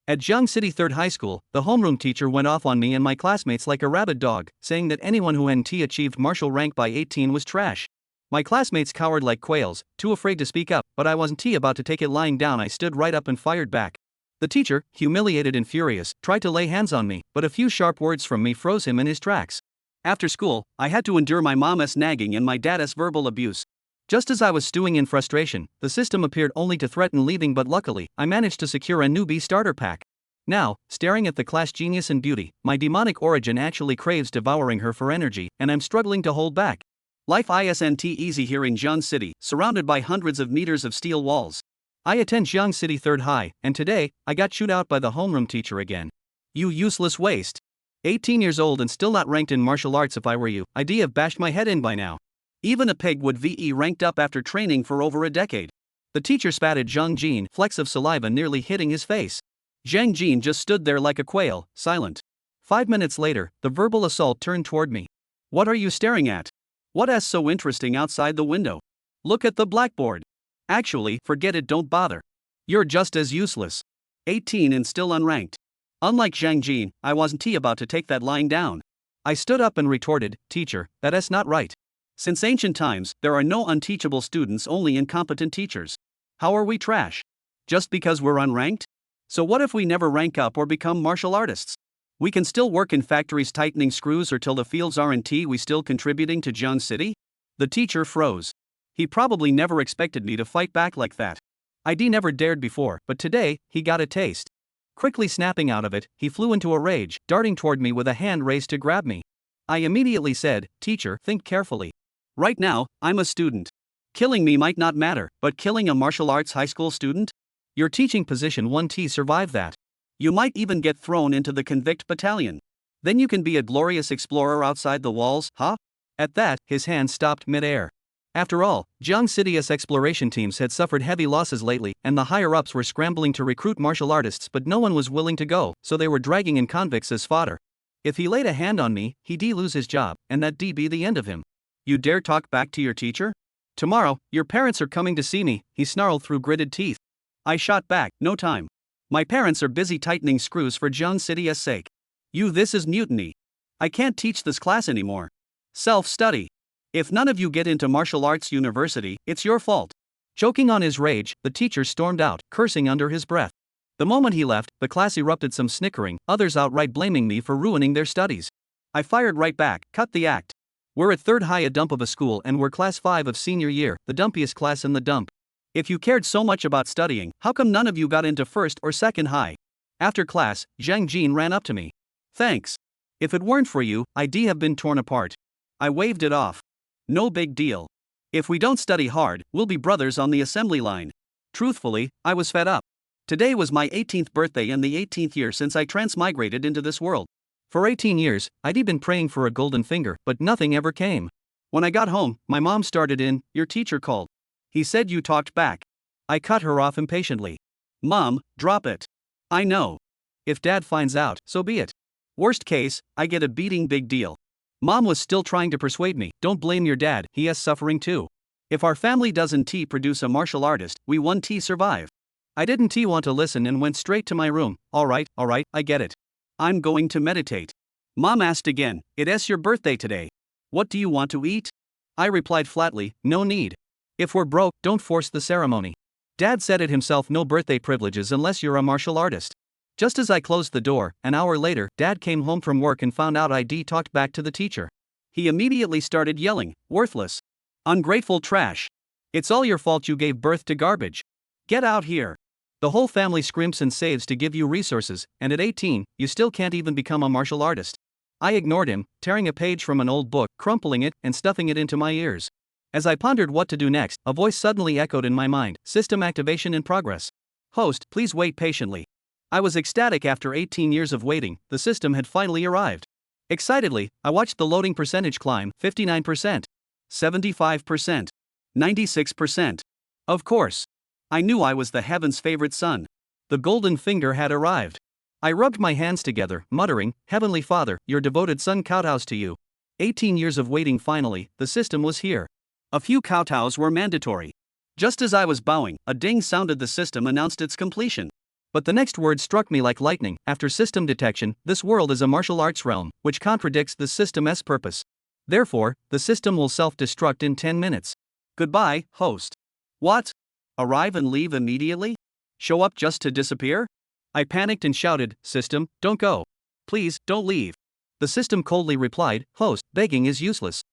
At Jiang City 3rd High School, the homeroom teacher went off on me and my classmates like a rabid dog, saying that anyone who hadn't achieved martial rank by 18 was trash. My classmates cowered like quails, too afraid to speak up, but I wasn't about to take it lying down. I stood right up and fired back. The teacher, humiliated and furious, tried to lay hands on me, but a few sharp words from me froze him in his tracks. After school, I had to endure my mom's nagging and my dad's verbal abuse. Just as I was stewing in frustration, the system appeared only to threaten leaving, but luckily, I managed to secure a newbie starter pack. Now, staring at the class genius and beauty, my demonic origin actually craves devouring her for energy, and I'm struggling to hold back. Life isn't easy here in Jiang City, surrounded by hundreds of meters of steel walls. I attend Jiang City 3rd High, and today, I got chewed out by the homeroom teacher again. You useless waste. 18 years old and still not ranked in martial arts. If I were you, I'd have bashed my head in by now. Even a pig would be ranked up after training for over a decade. The teacher spat at Zhang Jin, flecks of saliva nearly hitting his face. Zhang Jin just stood there like a quail, silent. 5 minutes later, the verbal assault turned toward me. What are you staring at? What's so interesting outside the window? Look at the blackboard. Actually, forget it, don't bother. You're just as useless. 18 and still unranked. Unlike Zhang Jin, I wasn't about to take that lying down. I stood up and retorted, Teacher, that's not right. Since ancient times, there are no unteachable students, only incompetent teachers. How are we trash? Just because we're unranked? So what if we never rank up or become martial artists? We can still work in factories tightening screws or till the fields aren't we still contributing to Jiang City? The teacher froze. He probably never expected me to fight back like that. I'd never dared before, but today, he got a taste. Quickly snapping out of it, he flew into a rage, darting toward me with a hand raised to grab me. I immediately said, Teacher, think carefully. Right now, I'm a student. Killing me might not matter, but killing a martial arts high school student? Your teaching position won't survive that. You might even get thrown into the convict battalion. Then you can be a glorious explorer outside the walls, huh? At that, his hand stopped mid-air. After all, Jiang City's exploration teams had suffered heavy losses lately, and the higher-ups were scrambling to recruit martial artists, but no one was willing to go, so they were dragging in convicts as fodder. If he laid a hand on me, he'd lose his job, and that'd be the end of him. You dare talk back to your teacher? Tomorrow, your parents are coming to see me, he snarled through gritted teeth. I shot back, no time. My parents are busy tightening screws for Jiang City's sake. This is mutiny. I can't teach this class anymore. Self-study. If none of you get into martial arts university, it's your fault. Choking on his rage, the teacher stormed out, cursing under his breath. The moment he left, the class erupted, some snickering, others outright blaming me for ruining their studies. I fired right back, cut the act. We're at 3rd High, a dump of a school, and we're class 5 of senior year, the dumpiest class in the dump. If you cared so much about studying, how come none of you got into 1st or 2nd High? After class, Zhang Jin ran up to me. Thanks. If it weren't for you, I'd have been torn apart. I waved it off. No big deal. If we don't study hard, we'll be brothers on the assembly line. Truthfully, I was fed up. Today was my 18th birthday and the 18th year since I transmigrated into this world. For 18 years, I'd been praying for a golden finger, but nothing ever came. When I got home, my mom started in, your teacher called. He said you talked back. I cut her off impatiently. Mom, drop it. I know. If Dad finds out, so be it. Worst case, I get a beating, big deal. Mom was still trying to persuade me, don't blame your dad, he is suffering too. If our family doesn't produce a martial artist, we won't survive. I didn't want to listen and went straight to my room. Alright, I get it. I'm going to meditate. Mom asked again, it's your birthday today. What do you want to eat? I replied flatly, no need. If we're broke, don't force the ceremony. Dad said it himself, no birthday privileges unless you're a martial artist. Just as I closed the door, an hour later, Dad came home from work and found out I'd talked back to the teacher. He immediately started yelling, worthless. Ungrateful trash. It's all your fault, you gave birth to garbage. Get out here. The whole family scrimps and saves to give you resources, and at 18, you still can't even become a martial artist. I ignored him, tearing a page from an old book, crumpling it, and stuffing it into my ears. As I pondered what to do next, a voice suddenly echoed in my mind, system activation in progress. Host, please wait patiently. I was ecstatic. After 18 years of waiting, the system had finally arrived. Excitedly, I watched the loading percentage climb, 59%, 75%, 96%. Of course. I knew I was the heaven's favorite son. The golden finger had arrived. I rubbed my hands together, muttering, Heavenly Father, your devoted son kowtows to you. 18 years of waiting, finally, the system was here. A few kowtows were mandatory. Just as I was bowing, a ding sounded. The system announced its completion. But the next word struck me like lightning. After system detection, this world is a martial arts realm, which contradicts the system's purpose. Therefore, the system will self-destruct in 10 minutes. Goodbye, host. What? Arrive and leave immediately? Show up just to disappear? I panicked and shouted, "System, don't go. Please, don't leave." The system coldly replied, "Host, begging is useless.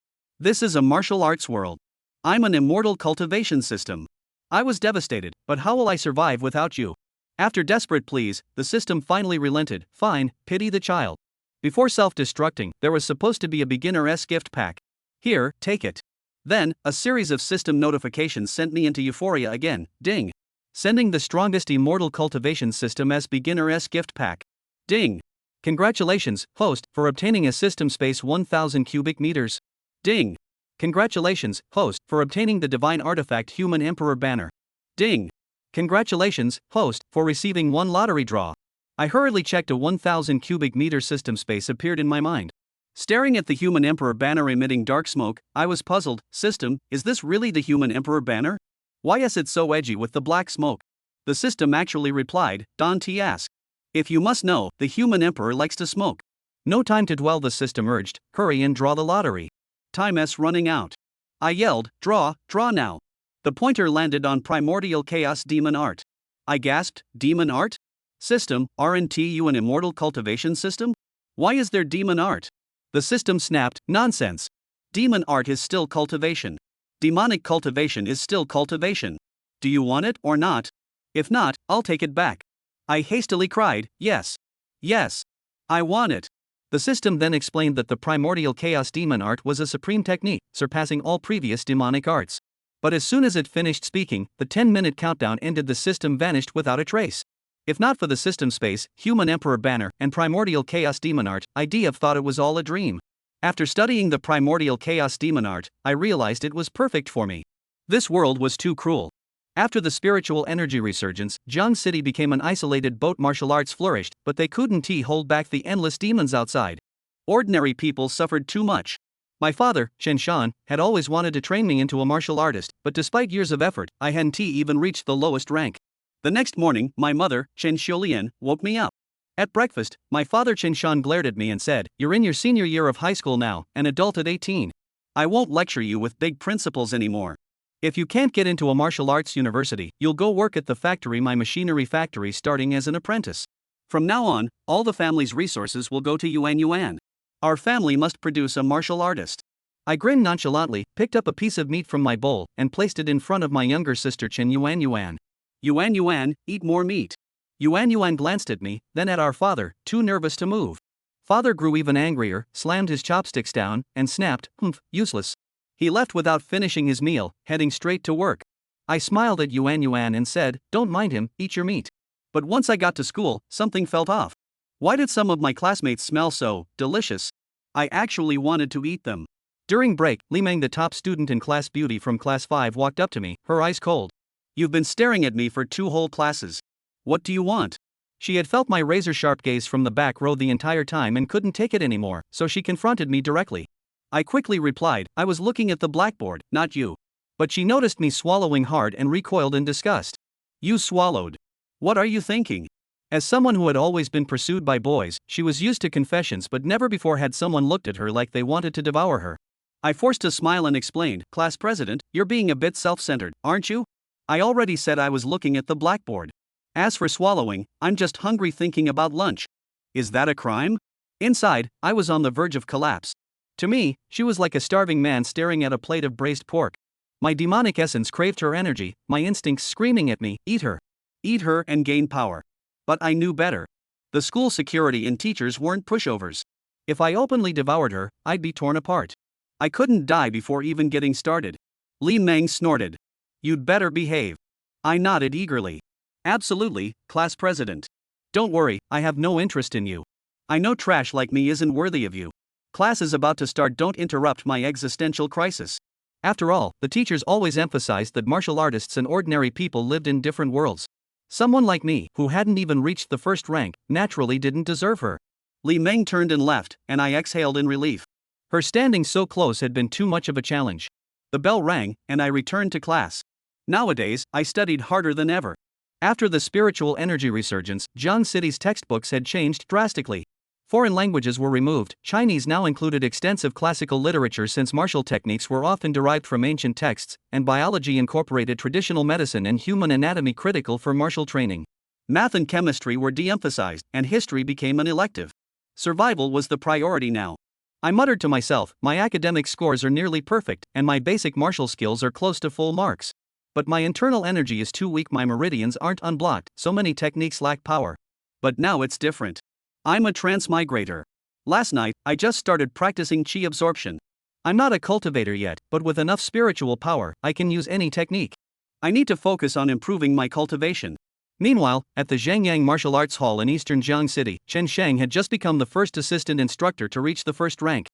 This is a martial arts world. I'm an immortal cultivation system." I was devastated, but how will I survive without you? After desperate pleas, the system finally relented. Fine, pity the child. Before self-destructing, there was supposed to be a beginner's gift pack. Here, take it. Then, a series of system notifications sent me into euphoria again. Ding. Sending the strongest immortal cultivation system as beginner's gift pack. Ding. Congratulations, host, for obtaining a system space 1000 cubic meters. Ding. Congratulations, host, for obtaining the divine artifact human emperor banner. Ding. Congratulations, host, for receiving one lottery draw. I hurriedly checked. A 1000 cubic meter system space appeared in my mind. Staring at the human emperor banner emitting dark smoke, I was puzzled. System, is this really the human emperor banner? Why is it so edgy with the black smoke? The system actually replied, "Don T ask. If you must know, the human emperor likes to smoke." No time to dwell, the system urged. Hurry and draw the lottery. Time's running out. I yelled, draw now. The pointer landed on Primordial Chaos Demon Art. I gasped, Demon Art? System, aren't you an immortal cultivation system? Why is there demon art? The system snapped, nonsense. Demon art is still cultivation. Demonic cultivation is still cultivation. Do you want it or not? If not, I'll take it back. I hastily cried, yes. Yes. I want it. The system then explained that the Primordial Chaos Demon Art was a supreme technique, surpassing all previous demonic arts. But as soon as it finished speaking, the 10-minute countdown ended. The system vanished without a trace. If not for the system space, human emperor banner, and Primordial Chaos Demon Art, I'd have thought it was all a dream. After studying the Primordial Chaos Demon Art, I realized it was perfect for me. This world was too cruel. After the spiritual energy resurgence, Jiang City became an isolated boat. Martial arts flourished, but they couldn't hold back the endless demons outside. Ordinary people suffered too much. My father, Chen Shan, had always wanted to train me into a martial artist, but despite years of effort, I hadn't even reached the lowest rank. The next morning, my mother, Chen Xiulian, woke me up. At breakfast, my father Chen Shan glared at me and said, "You're in your senior year of high school now, an adult at 18. I won't lecture you with big principles anymore. If you can't get into a martial arts university, you'll go work at the factory, my machinery factory, starting as an apprentice. From now on, all the family's resources will go to Yuan. Our family must produce a martial artist." I grinned nonchalantly, picked up a piece of meat from my bowl, and placed it in front of my younger sister Chen Yuan. Yuan, eat more meat. Yuan glanced at me, then at our father, too nervous to move. Father grew even angrier, slammed his chopsticks down, and snapped, "Humph, useless." He left without finishing his meal, heading straight to work. I smiled at Yuan and said, "Don't mind him, eat your meat." But once I got to school, something felt off. Why did some of my classmates smell so delicious? I actually wanted to eat them. During break, Li Meng, the top student in class beauty from class 5, walked up to me, her eyes cold. "You've been staring at me for 2 whole classes. What do you want?" She had felt my razor-sharp gaze from the back row the entire time and couldn't take it anymore, so she confronted me directly. I quickly replied, "I was looking at the blackboard, not you." But she noticed me swallowing hard and recoiled in disgust. "You swallowed? What are you thinking?" As someone who had always been pursued by boys, she was used to confessions, but never before had someone looked at her like they wanted to devour her. I forced a smile and explained, "Class president, you're being a bit self-centered, aren't you? I already said I was looking at the blackboard. As for swallowing, I'm just hungry thinking about lunch. Is that a crime?" Inside, I was on the verge of collapse. To me, she was like a starving man staring at a plate of braised pork. My demonic essence craved her energy, my instincts screaming at me, "Eat her. Eat her and gain power." But I knew better. The school security and teachers weren't pushovers. If I openly devoured her, I'd be torn apart. I couldn't die before even getting started. Li Meng snorted. "You'd better behave." I nodded eagerly. "Absolutely, class president. Don't worry, I have no interest in you. I know trash like me isn't worthy of you. Class is about to start, don't interrupt my existential crisis." After all, the teachers always emphasized that martial artists and ordinary people lived in different worlds. Someone like me, who hadn't even reached the first rank, naturally didn't deserve her. Li Meng turned and left, and I exhaled in relief. Her standing so close had been too much of a challenge. The bell rang, and I returned to class. Nowadays, I studied harder than ever. After the spiritual energy resurgence, Jiang City's textbooks had changed drastically. Foreign languages were removed. Chinese now included extensive classical literature since martial techniques were often derived from ancient texts, and biology incorporated traditional medicine and human anatomy critical for martial training. Math and chemistry were de-emphasized, and history became an elective. Survival was the priority now. I muttered to myself, my academic scores are nearly perfect, and my basic martial skills are close to full marks. But my internal energy is too weak, my meridians aren't unblocked, so many techniques lack power. But now it's different. I'm a transmigrator. Last night, I just started practicing chi absorption. I'm not a cultivator yet, but with enough spiritual power, I can use any technique. I need to focus on improving my cultivation. Meanwhile, at the Zhangyang Martial Arts Hall in eastern Jiang City, Chen Shang had just become the first assistant instructor to reach the first rank.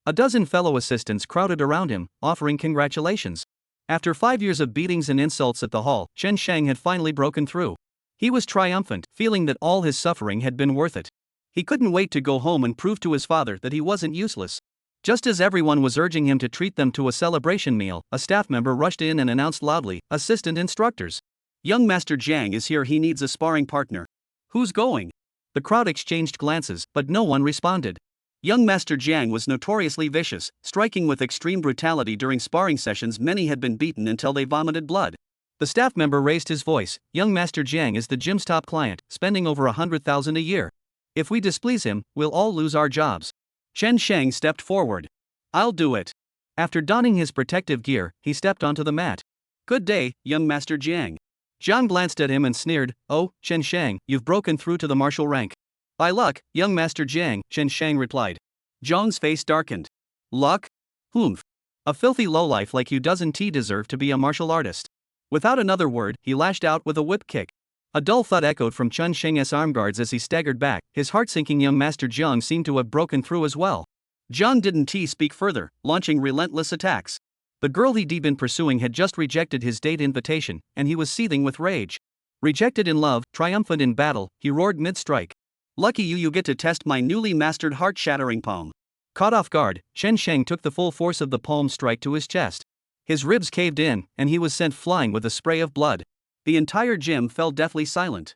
A dozen fellow assistants crowded around him, offering congratulations. After 5 years of beatings and insults at the hall, Chen Shang had finally broken through. He was triumphant, feeling that all his suffering had been worth it. He couldn't wait to go home and prove to his father that he wasn't useless. Just as everyone was urging him to treat them to a celebration meal, a staff member rushed in and announced loudly, "Assistant instructors. Young Master Jiang is here, he needs a sparring partner." "Who's going?" The crowd exchanged glances, but no one responded. Young Master Jiang was notoriously vicious, striking with extreme brutality during sparring sessions. Many had been beaten until they vomited blood. The staff member raised his voice. "Young Master Jiang is the gym's top client, spending over 100,000 a year. If we displease him, we'll all lose our jobs." Chen Shang stepped forward. "I'll do it." After donning his protective gear, he stepped onto the mat. "Good day, young Master Jiang." Jiang glanced at him and sneered, "Oh, Chen Shang, you've broken through to the martial rank." "By luck, young Master Jiang," Chen Shang replied. Jiang's face darkened. "Luck? Humph. A filthy lowlife like you doesn't deserve to be a martial artist." Without another word, he lashed out with a whip kick. A dull thud echoed from Chen Shang's arm guards as he staggered back. His heart-sinking young Master Jiang seemed to have broken through as well. Jiang didn't speak further, launching relentless attacks. The girl he'd been pursuing had just rejected his date invitation, and he was seething with rage. Rejected in love, triumphant in battle, he roared mid-strike. "Lucky you get to test my newly mastered heart-shattering palm." Caught off guard, Chen Shang took the full force of the palm strike to his chest. His ribs caved in, and he was sent flying with a spray of blood. The entire gym fell deathly silent.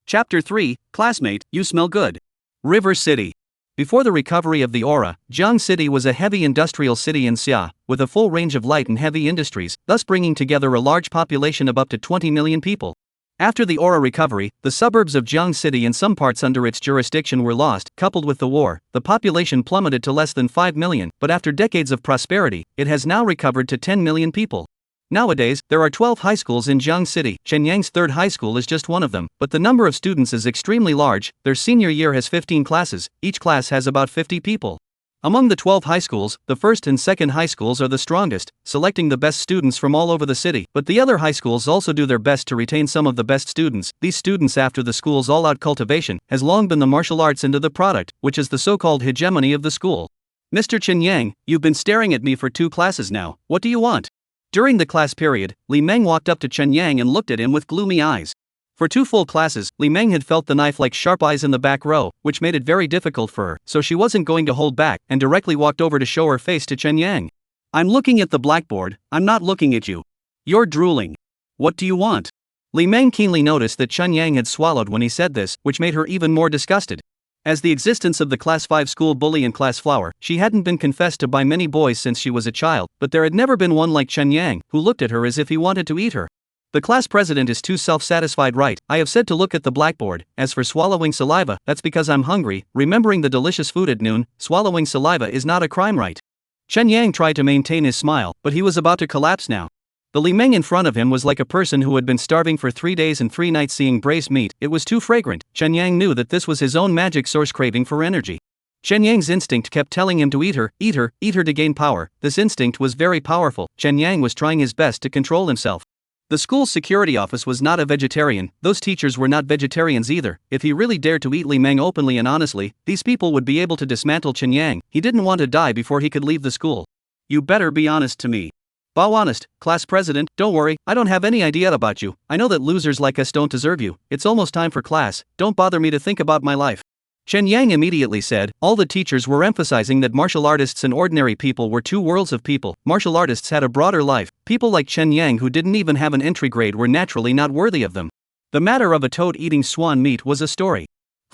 Chapter 3, Classmate, You Smell Good. River City. Before the recovery of the aura, Jiang City was a heavy industrial city in Xia, with a full range of light and heavy industries, thus bringing together a large population of up to 20 million people. After the aura recovery, the suburbs of Jiang City and some parts under its jurisdiction were lost. Coupled with the war, the population plummeted to less than 5 million, but after decades of prosperity, it has now recovered to 10 million people. Nowadays, there are 12 high schools in Jiang City. Shenyang's third high school is just one of them, but the number of students is extremely large. Their senior year has 15 classes, each class has about 50 people. Among the 12 high schools, the first and second high schools are the strongest, selecting the best students from all over the city, but the other high schools also do their best to retain some of the best students. These students, after the school's all-out cultivation, has long been the martial arts into the product, which is the so-called hegemony of the school. Mr. Chen Yang, you've been staring at me for 2 classes now, what do you want? During the class period, Li Meng walked up to Chen Yang and looked at him with gloomy eyes. For 2 full classes, Li Meng had felt the knife like sharp eyes in the back row, which made it very difficult for her, so she wasn't going to hold back, and directly walked over to show her face to Chen Yang. I'm looking at the blackboard, I'm not looking at you. You're drooling. What do you want? Li Meng keenly noticed that Chen Yang had swallowed when he said this, which made her even more disgusted. As the existence of the Class 5 school bully and class flower, she hadn't been confessed to by many boys since she was a child, but there had never been one like Chen Yang, who looked at her as if he wanted to eat her. The class president is too self-satisfied, right? I have said to look at the blackboard. As for swallowing saliva, that's because I'm hungry. Remembering the delicious food at noon, swallowing saliva is not a crime, right? Chen Yang tried to maintain his smile, but he was about to collapse now. The Li Meng in front of him was like a person who had been starving for 3 days and 3 nights seeing braised meat. It was too fragrant. Chen Yang knew that this was his own magic source craving for energy. Chen Yang's instinct kept telling him to eat her to gain power. This instinct was very powerful. Chen Yang was trying his best to control himself. The school's security office was not a vegetarian, those teachers were not vegetarians either. If he really dared to eat Li Meng openly and honestly, these people would be able to dismantle Chen Yang. He didn't want to die before he could leave the school. You better be honest to me. Bow honest, class president, don't worry, I don't have any idea about you. I know that losers like us don't deserve you. It's almost time for class, don't bother me to think about my life. Chen Yang immediately said. All the teachers were emphasizing that martial artists and ordinary people were 2 worlds of people. Martial artists had a broader life. People like Chen Yang who didn't even have an entry grade were naturally not worthy of them. The matter of a toad eating swan meat was a story.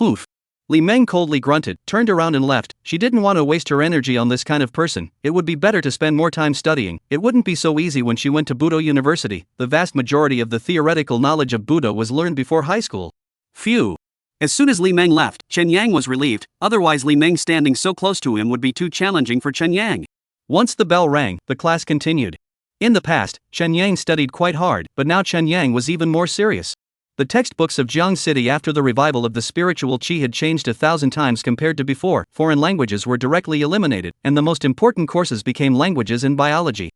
Oof. Li Meng coldly grunted, turned around and left. She didn't want to waste her energy on this kind of person. It would be better to spend more time studying. It wouldn't be so easy when she went to Budo University. The vast majority of the theoretical knowledge of Budo was learned before high school. Phew. As soon as Li Meng left, Chen Yang was relieved, otherwise Li Meng standing so close to him would be too challenging for Chen Yang. Once the bell rang, the class continued. In the past, Chen Yang studied quite hard, but now Chen Yang was even more serious. The textbooks of Jiang City after the revival of the spiritual qi had changed 1,000 times compared to before. Foreign languages were directly eliminated, and the most important courses became languages and biology.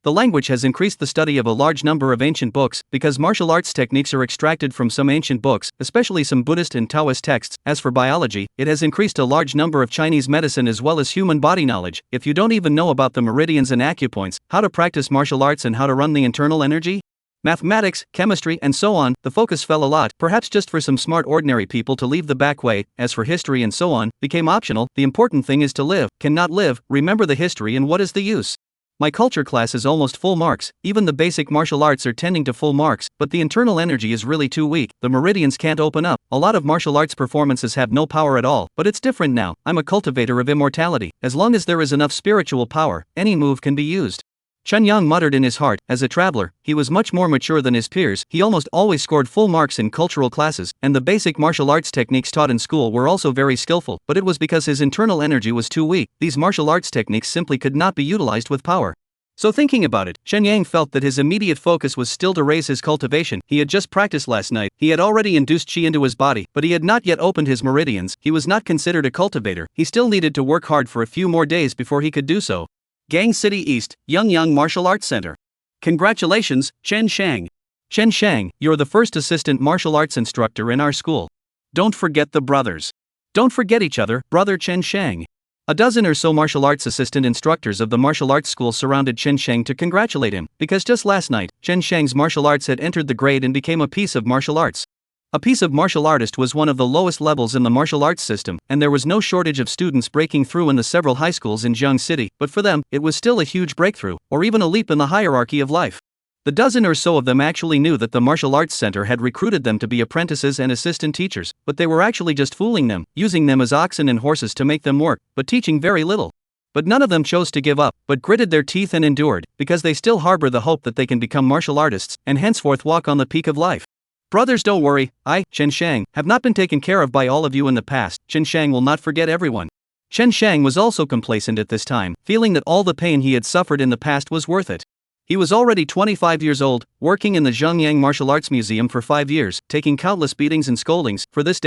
The language has increased the study of a large number of ancient books, because martial arts techniques are extracted from some ancient books, especially some Buddhist and Taoist texts. As for biology, it has increased a large number of Chinese medicine as well as human body knowledge. If you don't even know about the meridians and acupoints, how to practice martial arts and how to run the internal energy, mathematics, chemistry, and so on, the focus fell a lot, perhaps just for some smart ordinary people to leave the back way. As for history and so on, became optional. The important thing is to live. Cannot live, remember the history, and what is the use? My culture class is almost full marks, even the basic martial arts are tending to full marks, but the internal energy is really too weak, the meridians can't open up. A lot of martial arts performances have no power at all, but it's different now. I'm a cultivator of immortality. As long as there is enough spiritual power, any move can be used. Chen Yang muttered in his heart. As a traveler, he was much more mature than his peers. He almost always scored full marks in cultural classes, and the basic martial arts techniques taught in school were also very skillful, but it was because his internal energy was too weak. These martial arts techniques simply could not be utilized with power. So thinking about it, Chen Yang felt that his immediate focus was still to raise his cultivation. He had just practiced last night. He had already induced qi into his body, but he had not yet opened his meridians. He was not considered a cultivator. He still needed to work hard for a few more days before he could do so. Gang City East, Yang Martial Arts Center. Congratulations, Chen Shang. Chen Shang, you're the first assistant martial arts instructor in our school. Don't forget the brothers. Don't forget each other, brother Chen Shang. A dozen or so martial arts assistant instructors of the martial arts school surrounded Chen Shang to congratulate him, because just last night, Chen Shang's martial arts had entered the grade and became a piece of martial arts. A piece of martial artist was one of the lowest levels in the martial arts system, and there was no shortage of students breaking through in the several high schools in Jiang City, but for them, it was still a huge breakthrough, or even a leap in the hierarchy of life. The dozen or so of them actually knew that the martial arts center had recruited them to be apprentices and assistant teachers, but they were actually just fooling them, using them as oxen and horses to make them work, but teaching very little. But none of them chose to give up, but gritted their teeth and endured, because they still harbor the hope that they can become martial artists, and henceforth walk on the peak of life. Brothers, don't worry, I, Chen Shang, have not been taken care of by all of you in the past. Chen Shang will not forget everyone. Chen Shang was also complacent at this time, feeling that all the pain he had suffered in the past was worth it. He was already 25 years old, working in the Zhengyang Martial Arts Museum for 5 years, taking countless beatings and scoldings. For this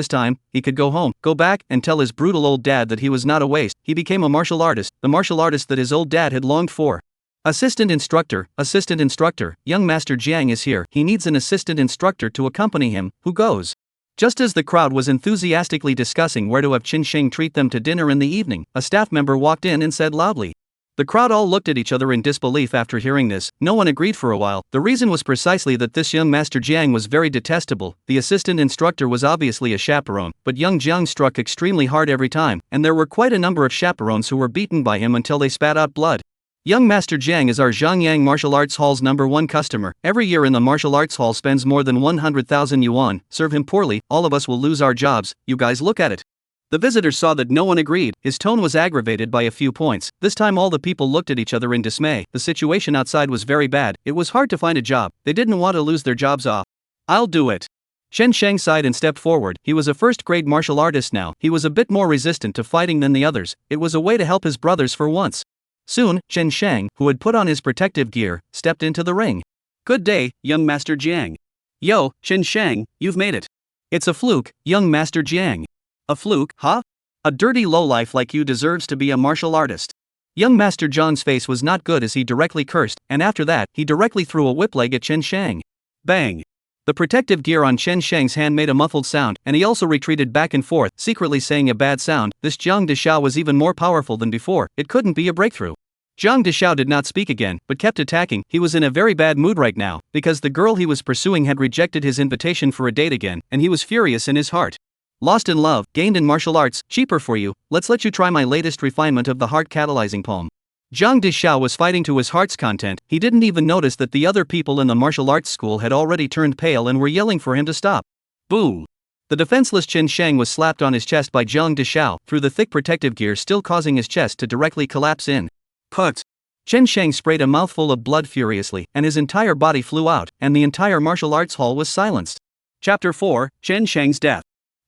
time, he could go home, go back, and tell his brutal old dad that he was not a waste. He became a martial artist, the martial artist that his old dad had longed for. Assistant instructor, young Master Jiang is here. He needs an assistant instructor to accompany him. Who goes? Just as the crowd was enthusiastically discussing where to have Chen Shang treat them to dinner in the evening, a staff member walked in and said loudly. The crowd all looked at each other in disbelief after hearing this. No one agreed for a while. The reason was precisely that this young Master Jiang was very detestable. The assistant instructor was obviously a chaperone, but young Jiang struck extremely hard every time, and there were quite a number of chaperones who were beaten by him until they spat out blood. Young Master Jiang is our Zhengyang Martial Arts Hall's #1 customer. Every year in the Martial Arts Hall spends more than 100,000 yuan. Serve him poorly, all of us will lose our jobs. You guys look at it. The visitors saw that no one agreed. His tone was aggravated by a few points. This time all the people looked at each other in dismay. The situation outside was very bad. It was hard to find a job. They didn't want to lose their jobs off. I'll do it. Chen Shang sighed and stepped forward. He was a first-grade martial artist now. He was a bit more resistant to fighting than the others. It was a way to help his brothers for once. Soon, Chen Shang, who had put on his protective gear, stepped into the ring. Good day, young Master Jiang. Yo, Chen Shang, you've made it. It's a fluke, young Master Jiang. A fluke, huh? A dirty lowlife like you deserves to be a martial artist. Young Master Jiang's face was not good as he directly cursed, and after that, he directly threw a whip leg at Chen Shang. Bang! The protective gear on Chen Shang's hand made a muffled sound, and he also retreated back and forth, secretly saying a bad sound. This Jiang Deshao was even more powerful than before. It couldn't be a breakthrough. Jiang Deshao did not speak again, but kept attacking. He was in a very bad mood right now, because the girl he was pursuing had rejected his invitation for a date again, and he was furious in his heart. Lost in love, gained in martial arts, cheaper for you. Let's let you try my latest refinement of the heart-catalyzing poem. Jiang Deshao was fighting to his heart's content. He didn't even notice that the other people in the martial arts school had already turned pale and were yelling for him to stop. Boom! The defenseless Chen Shang was slapped on his chest by Jiang Deshao, through the thick protective gear still causing his chest to directly collapse in. Put! Chen Shang sprayed a mouthful of blood furiously, and his entire body flew out, and the entire martial arts hall was silenced. Chapter 4, Chen Shang's Death.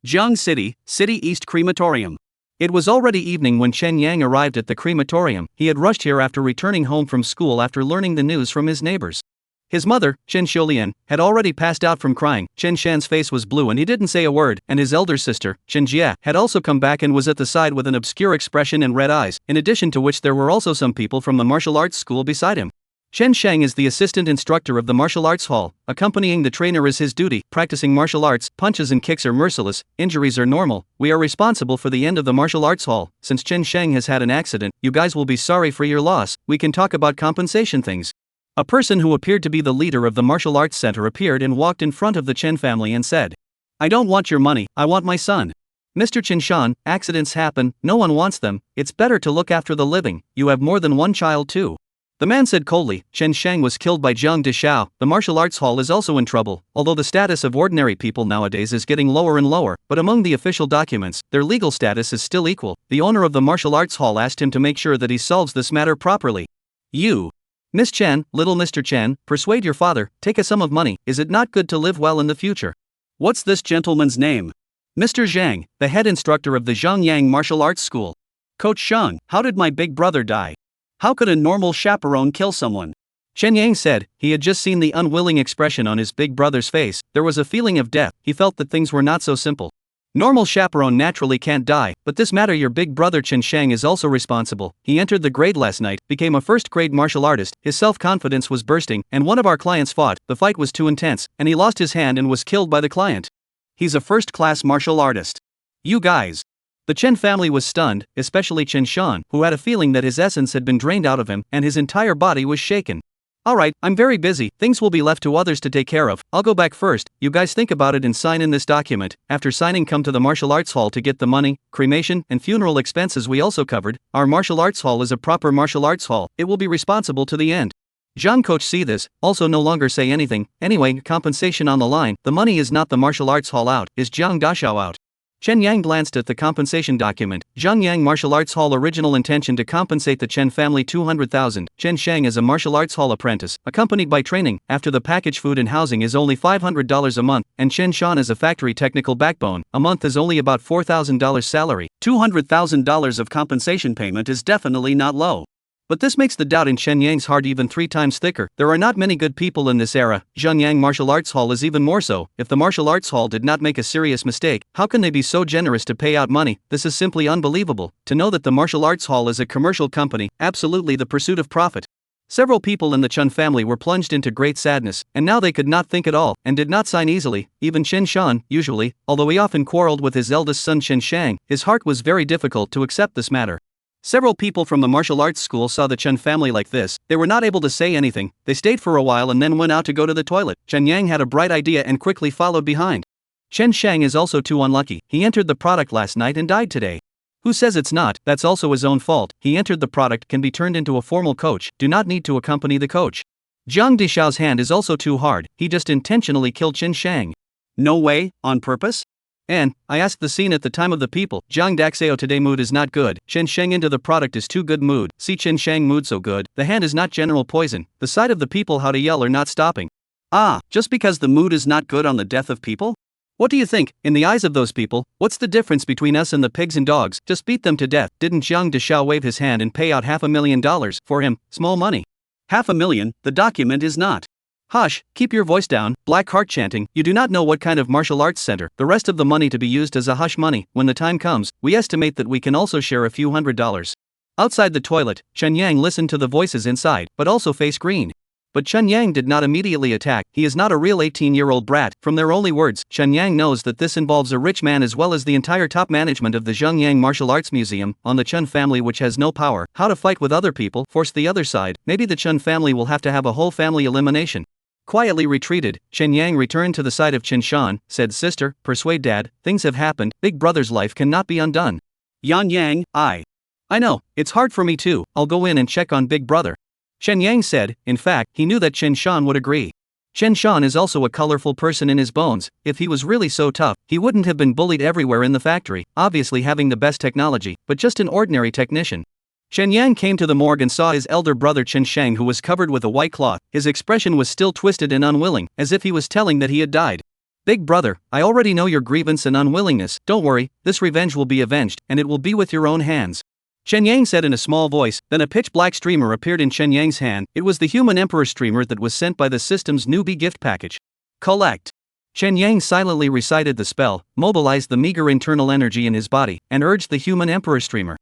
Jiang City, City East Crematorium. It was already evening when Chen Yang arrived at the crematorium. He had rushed here after returning home from school after learning the news from his neighbors. His mother, Chen Xiulian, had already passed out from crying. Chen Shan's face was blue and he didn't say a word, and his elder sister, Chen Jia, had also come back and was at the side with an obscure expression and red eyes, in addition to which there were also some people from the martial arts school beside him. Chen Shang is the assistant instructor of the martial arts hall. Accompanying the trainer is his duty. Practicing martial arts, punches and kicks are merciless, injuries are normal. We are responsible for the end of the martial arts hall. Since Chen Shang has had an accident, you guys will be sorry for your loss. We can talk about compensation things. A person who appeared to be the leader of the martial arts center appeared and walked in front of the Chen family and said, I don't want your money, I want my son. Mr. Chen Shan, accidents happen, no one wants them. It's better to look after the living. You have more than one child too. The man said coldly. Chen Shang was killed by Jiang Deshao. The martial arts hall is also in trouble, although the status of ordinary people nowadays is getting lower and lower, but among the official documents, their legal status is still equal. The owner of the martial arts hall asked him to make sure that he solves this matter properly. You, Miss Chen, little Mr. Chen, persuade your father, take a sum of money. Is it not good to live well in the future? What's this gentleman's name? Mr. Zhang, the head instructor of the Zhengyang Martial Arts School. Coach Shang, how did my big brother die? How could a normal chaperone kill someone? Chen Yang said. He had just seen the unwilling expression on his big brother's face. There was a feeling of death. He felt that things were not so simple. Normal chaperone naturally can't die, but this matter your big brother Chen Shang is also responsible. He entered the grade last night, became a first-grade martial artist, his self-confidence was bursting, and one of our clients fought. The fight was too intense, and he lost his hand and was killed by the client. He's a first-class martial artist. You guys. The Chen family was stunned, especially Chen Shan, who had a feeling that his essence had been drained out of him, and his entire body was shaken. Alright, I'm very busy, things will be left to others to take care of. I'll go back first, you guys think about it and sign in this document. After signing, come to the martial arts hall to get the money, cremation, and funeral expenses we also covered. Our martial arts hall is a proper martial arts hall, it will be responsible to the end. Jiang coach see this, also no longer say anything. Anyway, compensation on the line. The money is not the martial arts hall out, is Jiang Dashao out. Chen Yang glanced at the compensation document. Jiang Yang Martial Arts Hall original intention to compensate the Chen family 200,000. Chen Shang is a martial arts hall apprentice, accompanied by training, after the package food and housing is only $500 a month, and Chen Shan is a factory technical backbone, a month is only about $4,000 salary. $200,000 of compensation payment is definitely not low. But this makes the doubt in Chen Yang's heart even 3 times thicker. There are not many good people in this era. Jiang Yang Martial Arts Hall is even more so. If the Martial Arts Hall did not make a serious mistake, how can they be so generous to pay out money? This is simply unbelievable. To know that the Martial Arts Hall is a commercial company, absolutely the pursuit of profit. Several people in the Chen family were plunged into great sadness, and now they could not think at all, and did not sign easily. Even Chen Shan, usually, although he often quarreled with his eldest son Chen Shang, his heart was very difficult to accept this matter. Several people from the martial arts school saw the Chen family like this. They were not able to say anything. They stayed for a while and then went out to go to the toilet. Chen Yang had a bright idea and quickly followed behind. Chen Shang is also too unlucky. He entered the product last night and died today. Who says it's not? That's also his own fault. He entered the product, can be turned into a formal coach, do not need to accompany the coach. Jiang Dishao's hand is also too hard. He just intentionally killed Chen Shang. No way, on purpose? And, I asked the scene at the time of the people. Jiang Daxeo today mood is not good. Chen Shang into the product is too good mood. See Chen Shang mood so good. The hand is not general poison. The sight of the people how to yell are not stopping. Ah, just because the mood is not good on the death of people? What do you think, in the eyes of those people, what's the difference between us and the pigs and dogs? Just beat them to death. Didn't Jiang Dashao wave his hand and pay out $500,000 for him? Small money. $500,000, the document is not. Hush, keep your voice down, black heart chanting. You do not know what kind of martial arts center. The rest of the money to be used as a hush money. When the time comes, we estimate that we can also share a few $100s. Outside the toilet, Chen Yang listened to the voices inside, but also face green. But Chen Yang did not immediately attack. He is not a real 18-year-old brat. From their only words, Chen Yang knows that this involves a rich man as well as the entire top management of the Jiang Yang Martial Arts Museum, on the Chen family which has no power. How to fight with other people, force the other side. Maybe the Chen family will have to have a whole family elimination. Quietly retreated, Chen Yang returned to the side of Chen Shan, said, "Sister, persuade dad, things have happened, big brother's life cannot be undone." Yan Yang, I know, it's hard for me too, I'll go in and check on big brother. Chen Yang said. In fact, he knew that Chen Shan would agree. Chen Shan is also a colorful person in his bones. If he was really so tough, he wouldn't have been bullied everywhere in the factory, obviously having the best technology, but just an ordinary technician. Chen Yang came to the morgue and saw his elder brother Chen Shang, who was covered with a white cloth. His expression was still twisted and unwilling, as if he was telling that he had died. "Big brother, I already know your grievance and unwillingness. Don't worry, this revenge will be avenged, and it will be with your own hands." Chen Yang said in a small voice. Then a pitch-black streamer appeared in Chen Yang's hand. It was the human emperor streamer that was sent by the system's newbie gift package. Collect. Chen Yang silently recited the spell, mobilized the meager internal energy in his body, and urged the human emperor streamer.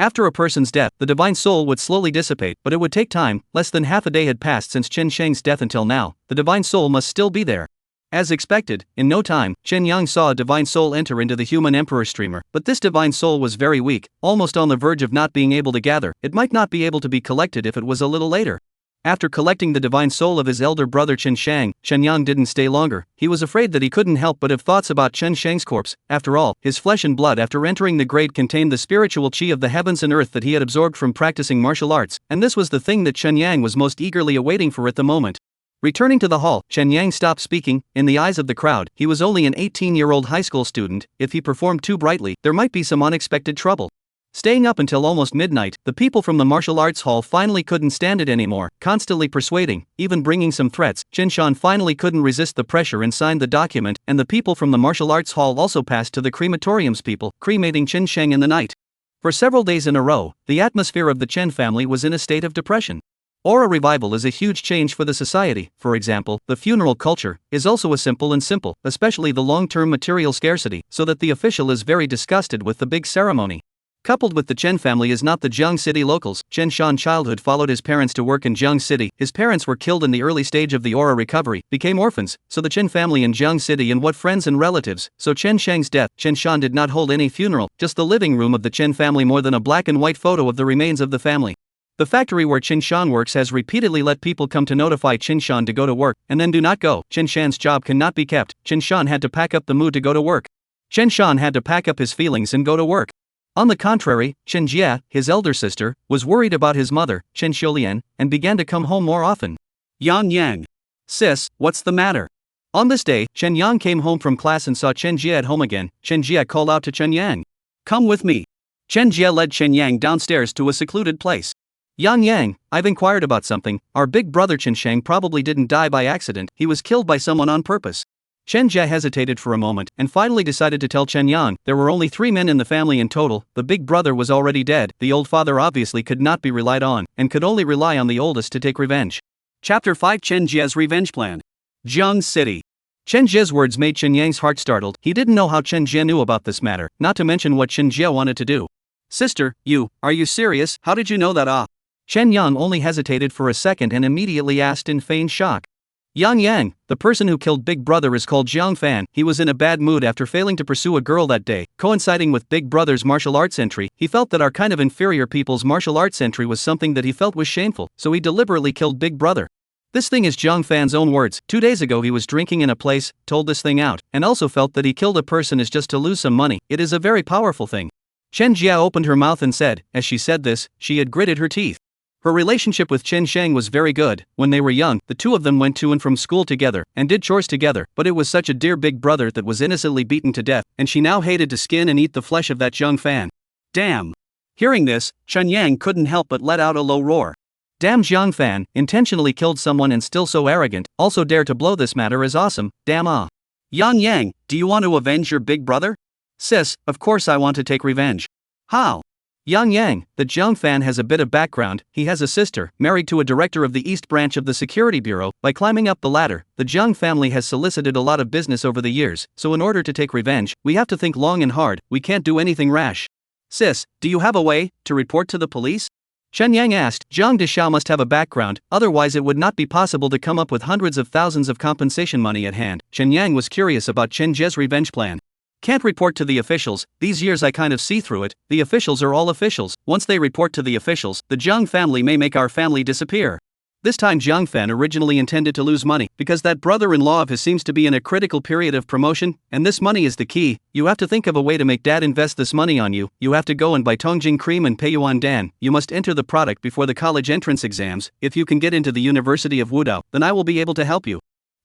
After a person's death, the divine soul would slowly dissipate, but it would take time. Less than half a day had passed since Chen Shang's death until now. The divine soul must still be there. As expected, in no time, Chen Yang saw a divine soul enter into the human emperor streamer, but this divine soul was very weak, almost on the verge of not being able to gather. It might not be able to be collected if it was a little later. After collecting the divine soul of his elder brother Chen Shang, Chen Yang didn't stay longer. He was afraid that he couldn't help but have thoughts about Chen Shang's corpse. After all, his flesh and blood after entering the grade contained the spiritual chi of the heavens and earth that he had absorbed from practicing martial arts, and this was the thing that Chen Yang was most eagerly awaiting for at the moment. Returning to the hall, Chen Yang stopped speaking. In the eyes of the crowd, he was only an 18-year-old high school student. If he performed too brightly, there might be some unexpected trouble. Staying up until almost midnight, the people from the martial arts hall finally couldn't stand it anymore, constantly persuading, even bringing some threats. Chen Shan finally couldn't resist the pressure and signed the document, and the people from the martial arts hall also passed to the crematorium's people, cremating Chen Shang in the night. For several days in a row, the atmosphere of the Chen family was in a state of depression. Aura revival is a huge change for the society. For example, the funeral culture is also a simple, especially the long-term material scarcity, so that the official is very disgusted with the big ceremony. Coupled with the Chen family is not the Jiang City locals. Chen Shan's childhood followed his parents to work in Jiang City. His parents were killed in the early stage of the aura recovery, became orphans, so the Chen family in Jiang City and what friends and relatives. So Chen Shang's death, Chen Shan did not hold any funeral, just the living room of the Chen family more than a black and white photo of the remains of the family. The factory where Chen Shan works has repeatedly let people come to notify Chen Shan to go to work, and then do not go. Chen Shan's job cannot be kept. Chen Shan had to pack up the mood to go to work. Chen Shan had to pack up his feelings and go to work. On the contrary, Chen Jie, his elder sister, was worried about his mother, Chen Xiulian, and began to come home more often. Yan Yang. Sis, what's the matter? On this day, Chen Yang came home from class and saw Chen Jie at home again. Chen Jie called out to Chen Yang. Come with me. Chen Jie led Chen Yang downstairs to a secluded place. Yang Yang, I've inquired about something. Our big brother Chen Sheng probably didn't die by accident, he was killed by someone on purpose. Chen Jie hesitated for a moment and finally decided to tell Chen Yang. There were only 3 men in the family in total, the big brother was already dead, the old father obviously could not be relied on, and could only rely on the oldest to take revenge. Chapter 5 Chen Jie's Revenge Plan. Jiang City. Chen Jie's words made Chen Yang's heart startled. He didn't know how Chen Jie knew about this matter, not to mention what Chen Jie wanted to do. Sister, are you serious? How did you know that? Chen Yang only hesitated for a second and immediately asked in feigned shock. Yang Yang, the person who killed Big Brother is called Jiang Fei. He was in a bad mood after failing to pursue a girl that day, coinciding with Big Brother's martial arts entry. He felt that our kind of inferior people's martial arts entry was something that he felt was shameful, so he deliberately killed Big Brother. This thing is Jiang Fei's own words. 2 days ago he was drinking in a place, told this thing out, and also felt that he killed a person is just to lose some money. It is a very powerful thing. Chen Jie opened her mouth and said, as she said this, she had gritted her teeth. Her relationship with Chen Sheng was very good. When they were young, the two of them went to and from school together, and did chores together, but it was such a dear big brother that was innocently beaten to death, and she now hated to skin and eat the flesh of that Jiang Fei. Damn. Hearing this, Chen Yang couldn't help but let out a low roar. Damn, Jiang Fei, intentionally killed someone and still so arrogant, also dare to blow this matter is awesome, damn Yang Yang, do you want to avenge your big brother? Sis, of course I want to take revenge. How? Yang Yang, the Jiang Fei has a bit of background. He has a sister, married to a director of the East Branch of the Security Bureau. By climbing up the ladder, the Jiang family has solicited a lot of business over the years, so in order to take revenge, we have to think long and hard, we can't do anything rash. Sis, do you have a way to report to the police? Chen Yang asked. Zhang Deshao must have a background, otherwise it would not be possible to come up with hundreds of thousands of compensation money at hand. Chen Yang was curious about Chen Jie's revenge plan. Can't report to the officials, these years I kind of see through it, the officials are all officials, once they report to the officials, the Jiang family may make our family disappear. This time Jiang Fei originally intended to lose money, because that brother-in-law of his seems to be in a critical period of promotion, and this money is the key. You have to think of a way to make dad invest this money on you. You have to go and buy Tongjing cream and Peiyuan Dan. You must enter the product before the college entrance exams. If you can get into the University of Wudao, then I will be able to help you.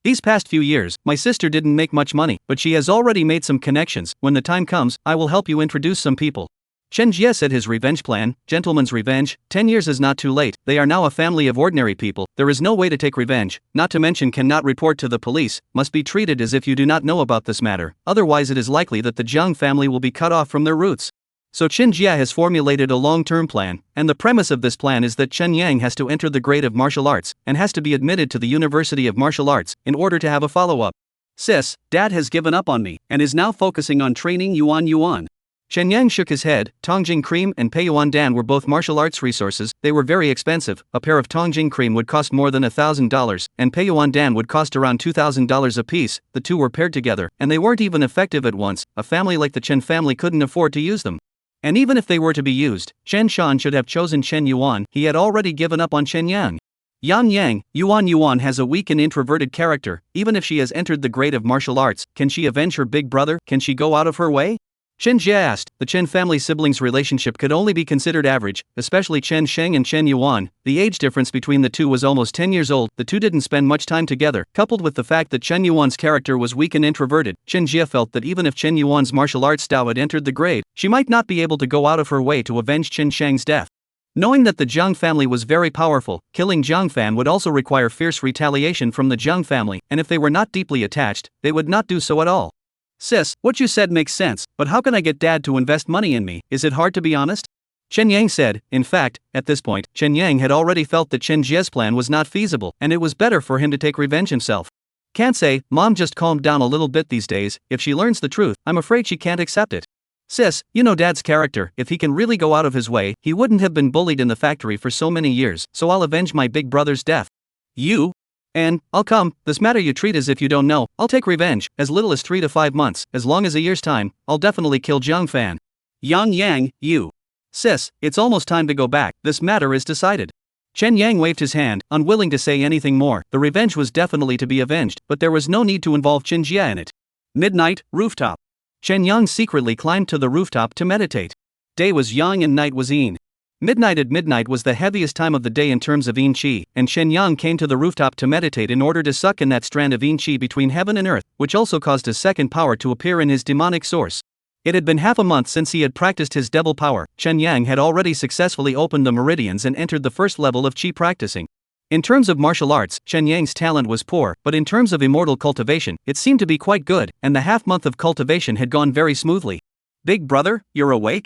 These past few years, my sister didn't make much money, but she has already made some connections. When the time comes, I will help you introduce some people. Chen Jie said his revenge plan, gentleman's revenge. 10 years is not too late, they are now a family of ordinary people, there is no way to take revenge, not to mention cannot report to the police, must be treated as if you do not know about this matter, otherwise it is likely that the Jiang family will be cut off from their roots. So Chen Jie has formulated a long-term plan, and the premise of this plan is that Chen Yang has to enter the grade of martial arts, and has to be admitted to the University of Martial Arts, in order to have a follow-up. Sis, dad has given up on me, and is now focusing on training Yuan. Chen Yang shook his head. Tongjing cream and Peiyuan Dan were both martial arts resources, they were very expensive. A pair of Tongjing cream would cost more than $1,000, and Peiyuan Dan would cost around $2,000 apiece. The two were paired together, and they weren't even effective at once. A family like the Chen family couldn't afford to use them. And even if they were to be used, Chen Shan should have chosen Chen Yuan, he had already given up on Chen Yang. Yang Yang, Yuan has a weak and introverted character, even if she has entered the grade of martial arts, can she avenge her big brother, can she go out of her way? Chen Jie asked. The Chen family siblings' relationship could only be considered average, especially Chen Sheng and Chen Yuan. The age difference between the two was almost 10 years old, the two didn't spend much time together, coupled with the fact that Chen Yuan's character was weak and introverted. Chen Jie felt that even if Chen Yuan's martial arts style had entered the grade, she might not be able to go out of her way to avenge Chen Sheng's death. Knowing that the Jiang family was very powerful, killing Jiang Fei would also require fierce retaliation from the Jiang family, and if they were not deeply attached, they would not do so at all. Sis, what you said makes sense, but how can I get dad to invest money in me? Is it hard to be honest? Chen Yang said. In fact, at this point, Chen Yang had already felt that Chen Jie's plan was not feasible, and it was better for him to take revenge himself. Can't say, Mom just calmed down a little bit these days, if she learns the truth, I'm afraid she can't accept it. Sis, you know dad's character, if he can really go out of his way, he wouldn't have been bullied in the factory for so many years, so I'll avenge my big brother's death. You? And, I'll come, this matter you treat as if you don't know, I'll take revenge, as little as 3 to 5 months, as long as a year's time, I'll definitely kill Jiang Fei. Yang Yang, you. Sis, it's almost time to go back, this matter is decided. Chen Yang waved his hand, unwilling to say anything more. The revenge was definitely to be avenged, but there was no need to involve Chen Jie in it. Midnight, rooftop. Chen Yang secretly climbed to the rooftop to meditate. Day was yang and night was yin. Midnight at midnight was the heaviest time of the day in terms of yin qi, and Shen Yang came to the rooftop to meditate in order to suck in that strand of yin qi between heaven and earth, which also caused a second power to appear in his demonic source. It had been half a month since he had practiced his devil power. Shen Yang had already successfully opened the meridians and entered the first level of qi practicing. In terms of martial arts, Shen Yang's talent was poor, but in terms of immortal cultivation, it seemed to be quite good, and the half-month of cultivation had gone very smoothly. Big brother, you're awake?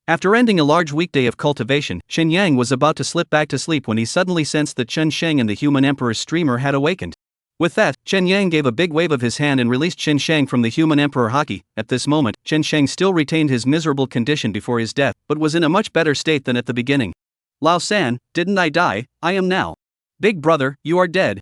After ending a large weekday of cultivation, Shen Yang was about to slip back to sleep when he suddenly sensed that Chen Sheng and the human emperor's streamer had awakened. With that, Chen Yang gave a big wave of his hand and released Chen Sheng from the human emperor hockey. At this moment, Chen Sheng still retained his miserable condition before his death, but was in a much better state than at the beginning. Lao San, didn't I die? I am now. Big brother, you are dead.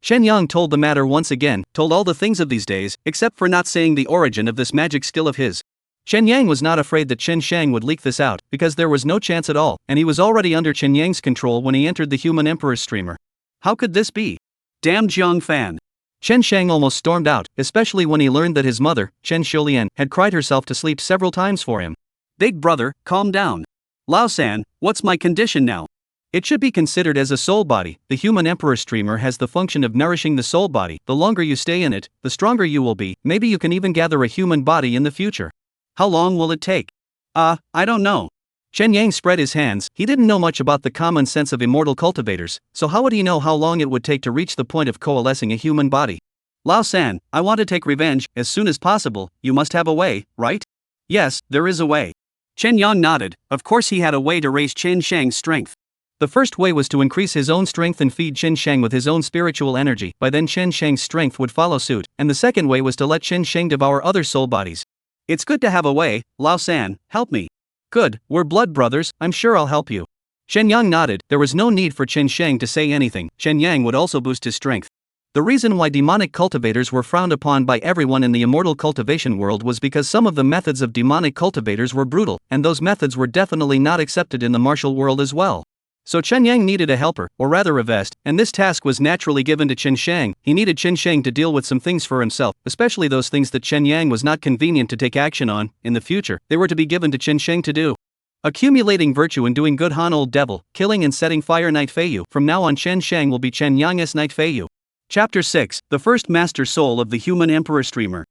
Shen Yang told the matter once again, told all the things of these days, except for not saying the origin of this magic skill of his. Chen Yang was not afraid that Chen Sheng would leak this out, because there was no chance at all, and he was already under Chen Yang's control when he entered the human emperor's streamer. How could this be? Damn Jiang Fan! Chen Sheng almost stormed out, especially when he learned that his mother, Chen Xiulian, had cried herself to sleep several times for him. Big brother, calm down. Lao San, what's my condition now? It should be considered as a soul body. The human emperor streamer has the function of nourishing the soul body. The longer you stay in it, the stronger you will be. Maybe you can even gather a human body in the future. How long will it take? I don't know. Chen Yang spread his hands. He didn't know much about the common sense of immortal cultivators, so how would he know how long it would take to reach the point of coalescing a human body? Lao San, I want to take revenge as soon as possible. You must have a way, right? Yes, there is a way. Chen Yang nodded. Of course he had a way to raise Chen Sheng's strength. The first way was to increase his own strength and feed Chen Sheng with his own spiritual energy. By then Chen Sheng's strength would follow suit, and the second way was to let Chen Sheng devour other soul bodies. It's good to have a way. Lao San, help me. Good, we're blood brothers, I'm sure I'll help you. Shen Yang nodded. There was no need for Chen Sheng to say anything. Shen Yang would also boost his strength. The reason why demonic cultivators were frowned upon by everyone in the immortal cultivation world was because some of the methods of demonic cultivators were brutal, and those methods were definitely not accepted in the martial world as well. So Chen Yang needed a helper, or rather a vest, and this task was naturally given to Chen Sheng. He needed Chen Sheng to deal with some things for himself, especially those things that Chen Yang was not convenient to take action on. In the future, they were to be given to Chen Sheng to do. Accumulating virtue and doing good. Han Old Devil, killing and setting fire. Night Feiyu. From now on Chen Sheng will be Chen Yang's Night Feiyu. Chapter 6, The First Master Soul of the Human Emperor Streamer.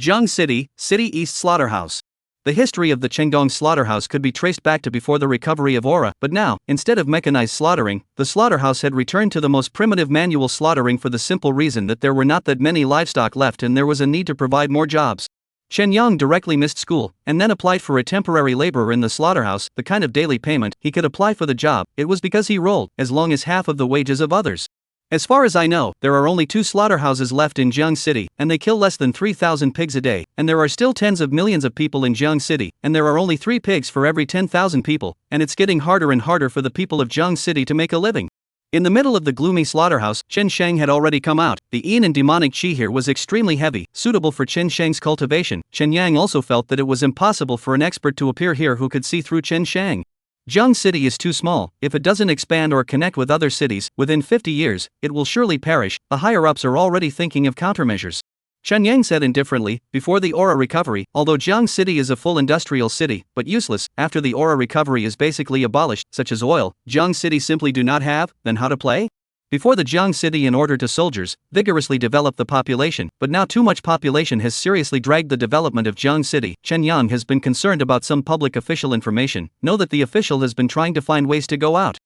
Jiang City, City East Slaughterhouse. The history of the Chengdong slaughterhouse could be traced back to before the recovery of aura, but now, instead of mechanized slaughtering, the slaughterhouse had returned to the most primitive manual slaughtering for the simple reason that there were not that many livestock left and there was a need to provide more jobs. Shen Yang directly missed school, and then applied for a temporary laborer in the slaughterhouse. The kind of daily payment he could apply for the job, it was because he rolled as long as half of the wages of others. As far as I know, there are only 2 slaughterhouses left in Jiang City, and they kill less than 3,000 pigs a day, and there are still tens of millions of people in Jiang City, and there are only 3 pigs for every 10,000 people, and it's getting harder and harder for the people of Jiang City to make a living. In the middle of the gloomy slaughterhouse, Chen Sheng had already come out. The yin and demonic qi here was extremely heavy, suitable for Chen Sheng's cultivation. Chen Yang also felt that it was impossible for an expert to appear here who could see through Chen Sheng. Jiang City is too small. If it doesn't expand or connect with other cities, within 50 years, it will surely perish. The higher-ups are already thinking of countermeasures. Chen Yang said indifferently, before the aura recovery, although Jiang City is a full industrial city, but useless, after the aura recovery is basically abolished, such as oil, Jiang City simply do not have, then how to play? Before the Jiang City in order to soldiers, vigorously develop the population, but now too much population has seriously dragged the development of Jiang City. Chen Yang has been concerned about some public official information. Know that the official has been trying to find ways to go out.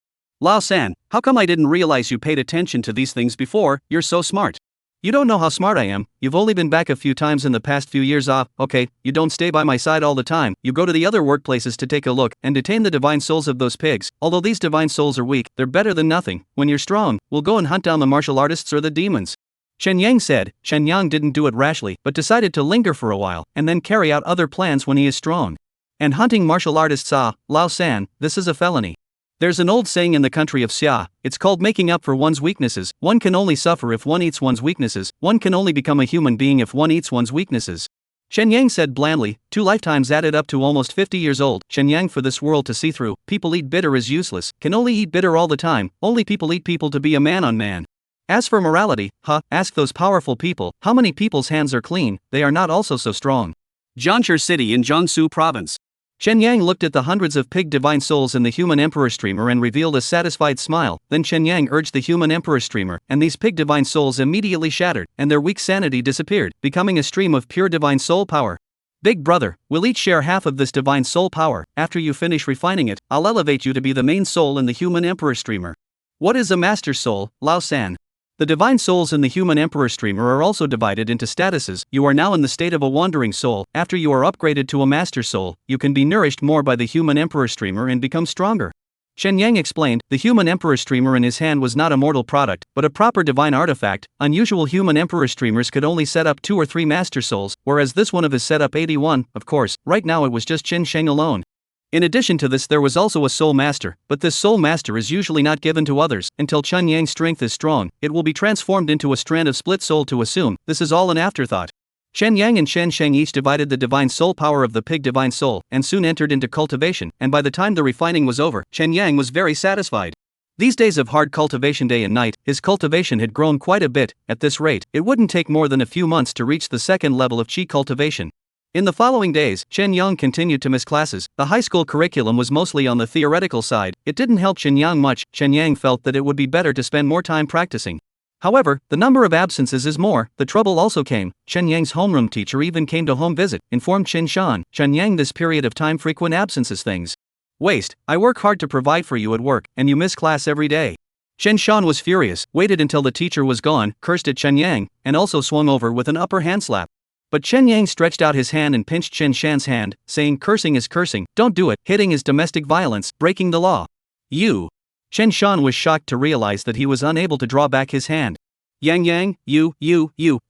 Lao San, how come I didn't realize you paid attention to these things before? You're so smart. You don't know how smart I am. You've only been back a few times in the past few years off. Okay, you don't stay by my side all the time. You go to the other workplaces to take a look and detain the divine souls of those pigs. Although these divine souls are weak, they're better than nothing. When you're strong, we'll go and hunt down the martial artists or the demons. Chen Yang said. Shen Yang didn't do it rashly, but decided to linger for a while and then carry out other plans when he is strong. And hunting martial artists. Lao San, this is a felony. There's an old saying in the country of Xia, it's called making up for one's weaknesses. One can only suffer if one eats one's weaknesses. One can only become a human being if one eats one's weaknesses. Shen Yang said blandly. 2 lifetimes added up to almost 50 years old. Shen Yang for this world to see through. People eat bitter is useless. Can only eat bitter all the time. Only people eat people to be a man on man. As for morality, ask those powerful people, how many people's hands are clean, they are not also so strong. Jiangshi City in Jiangsu Province. Chen Yang looked at the hundreds of pig divine souls in the human emperor streamer and revealed a satisfied smile. Then Chen Yang urged the human emperor streamer, and these pig divine souls immediately shattered, and their weak sanity disappeared, becoming a stream of pure divine soul power. Big brother, we'll each share half of this divine soul power. After you finish refining it, I'll elevate you to be the main soul in the human emperor streamer. What is a master soul, Lao San? The divine souls in the human emperor streamer are also divided into statuses. You are now in the state of a wandering soul. After you are upgraded to a master soul, you can be nourished more by the human emperor streamer and become stronger. Chen Yang explained, the human emperor streamer in his hand was not a mortal product, but a proper divine artifact. Unusual human emperor streamers could only set up 2 or 3 master souls, whereas this one of his set up 81, of course, right now it was just Chen Sheng alone. In addition to this, there was also a soul master, but this soul master is usually not given to others. Until Chen Yang's strength is strong, it will be transformed into a strand of split soul to assume. This is all an afterthought. Chen Yang and Chen Sheng each divided the divine soul power of the pig divine soul, and soon entered into cultivation, and by the time the refining was over, Chen Yang was very satisfied. These days of hard cultivation day and night, his cultivation had grown quite a bit. At this rate, it wouldn't take more than a few months to reach the second level of qi cultivation. In the following days, Chen Yang continued to miss classes. The high school curriculum was mostly on the theoretical side. It didn't help Chen Yang much. Chen Yang felt that it would be better to spend more time practicing. However, the number of absences is more. The trouble also came. Chen Yang's homeroom teacher even came to home visit, informed Chen Shan. Chen Yang, this period of time frequent absences things. Waste. I work hard to provide for you at work, and you miss class every day. Chen Shan was furious, waited until the teacher was gone, cursed at Chen Yang, and also swung over with an upper hand slap. But Chen Yang stretched out his hand and pinched Chen Shan's hand, saying cursing is cursing, don't do it, hitting is domestic violence, breaking the law. You. Chen Shan was shocked to realize that he was unable to draw back his hand. Yang, you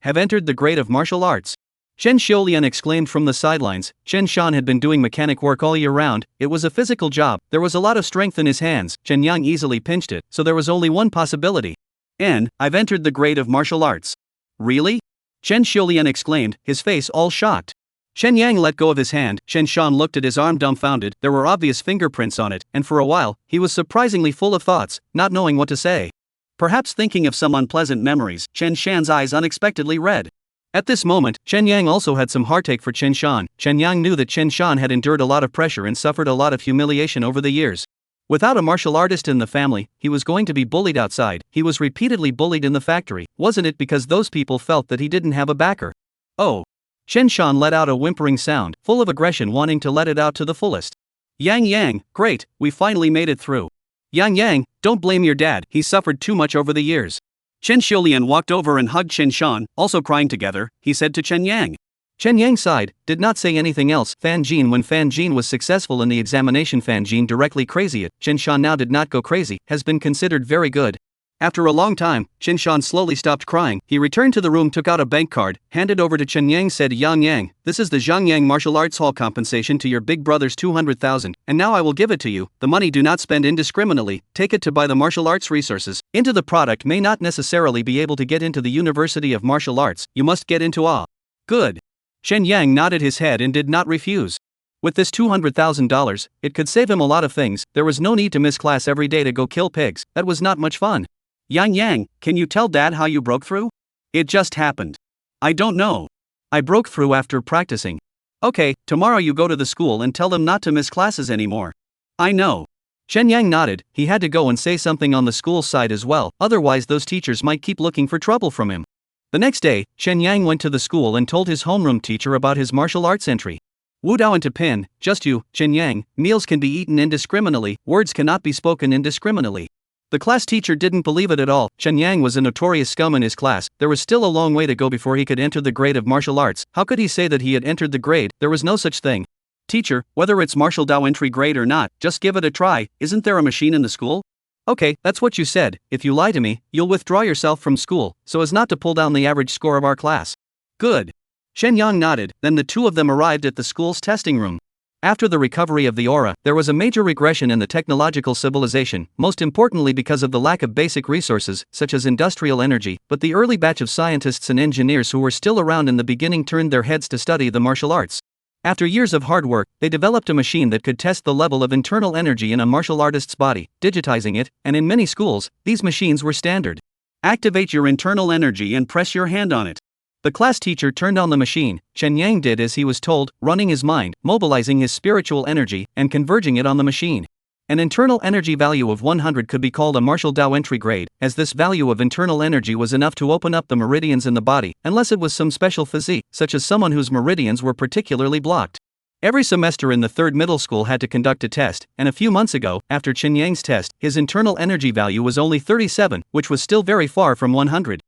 have entered the grade of martial arts. Chen Xiulian exclaimed from the sidelines. Chen Shan had been doing mechanic work all year round. It was a physical job, there was a lot of strength in his hands. Chen Yang easily pinched it, so there was only one possibility. I've entered the grade of martial arts. Really? Chen Xiulian exclaimed, his face all shocked. Chen Yang let go of his hand. Chen Shan looked at his arm dumbfounded. There were obvious fingerprints on it, and for a while, he was surprisingly full of thoughts, not knowing what to say. Perhaps thinking of some unpleasant memories. Chen Shan's eyes unexpectedly red. At this moment, Chen Yang also had some heartache for Chen Shan. Chen Yang knew that Chen Shan had endured a lot of pressure and suffered a lot of humiliation over the years. Without a martial artist in the family, he was going to be bullied outside. He was repeatedly bullied in the factory. Wasn't it because those people felt that he didn't have a backer? Oh. Chen Shan let out a whimpering sound, full of aggression, wanting to let it out to the fullest. Yang, great, we finally made it through. Yang, don't blame your dad, he suffered too much over the years. Chen Xiulian walked over and hugged Chen Shan, also crying together. He said to Chen Yang. Chen Yang sighed, did not say anything else. Fan Jin. When Fan Jin was successful in the examination, Fan Jin directly crazy it. Chen Shan now did not go crazy, has been considered very good. After a long time, Chen Shan slowly stopped crying. He returned to the room, took out a bank card, handed over to Chen Yang, said, Yang, this is the Zhangyang Martial Arts Hall compensation to your big brother's 200,000, and now I will give it to you. The money do not spend indiscriminately, take it to buy the martial arts resources. Into the product may not necessarily be able to get into the University of Martial Arts, you must get into a. Good. Chen Yang nodded his head and did not refuse. With this $200,000, it could save him a lot of things. There was no need to miss class every day to go kill pigs, that was not much fun. Yang, can you tell Dad how you broke through? It just happened. I don't know. I broke through after practicing. Okay, tomorrow you go to the school and tell them not to miss classes anymore. I know. Chen Yang nodded. He had to go and say something on the school side as well, otherwise those teachers might keep looking for trouble from him. The next day, Chen Yang went to the school and told his homeroom teacher about his martial arts entry. Wu Dao into pin, just you, Chen Yang, meals can be eaten indiscriminately, words cannot be spoken indiscriminately. The class teacher didn't believe it at all. Chen Yang was a notorious scum in his class. There was still a long way to go before he could enter the grade of martial arts. How could he say that he had entered the grade? There was no such thing. Teacher, whether it's martial Dao entry grade or not, just give it a try. Isn't there a machine in the school? Okay, that's what you said. If you lie to me, you'll withdraw yourself from school, so as not to pull down the average score of our class. Good. Chen Yang nodded. Then the two of them arrived at the school's testing room. After the recovery of the aura, there was a major regression in the technological civilization, most importantly because of the lack of basic resources, such as industrial energy, but the early batch of scientists and engineers who were still around in the beginning turned their heads to study the martial arts. After years of hard work, they developed a machine that could test the level of internal energy in a martial artist's body, digitizing it, and in many schools, these machines were standard. Activate your internal energy and press your hand on it. The class teacher turned on the machine. Chen Yang did as he was told, running his mind, mobilizing his spiritual energy, and converging it on the machine. An internal energy value of 100 could be called a martial Dao entry grade, as this value of internal energy was enough to open up the meridians in the body, unless it was some special physique, such as someone whose meridians were particularly blocked. Every semester in the third middle school had to conduct a test, and a few months ago, after Chen Yang's test, his internal energy value was only 37, which was still very far from 100.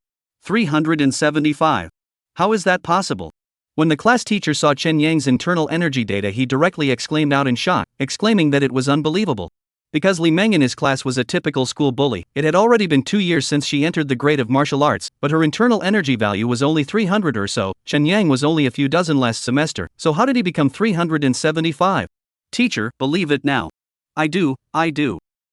375. How is that possible? When the class teacher saw Chen Yang's internal energy data, he directly exclaimed out in shock, exclaiming that it was unbelievable. Because Li Meng in his class was a typical school bully, it had already been 2 years since she entered the grade of martial arts, but her internal energy value was only 300 or so. Chen Yang was only a few dozen last semester, so how did he become 375? Teacher, believe it now. I do.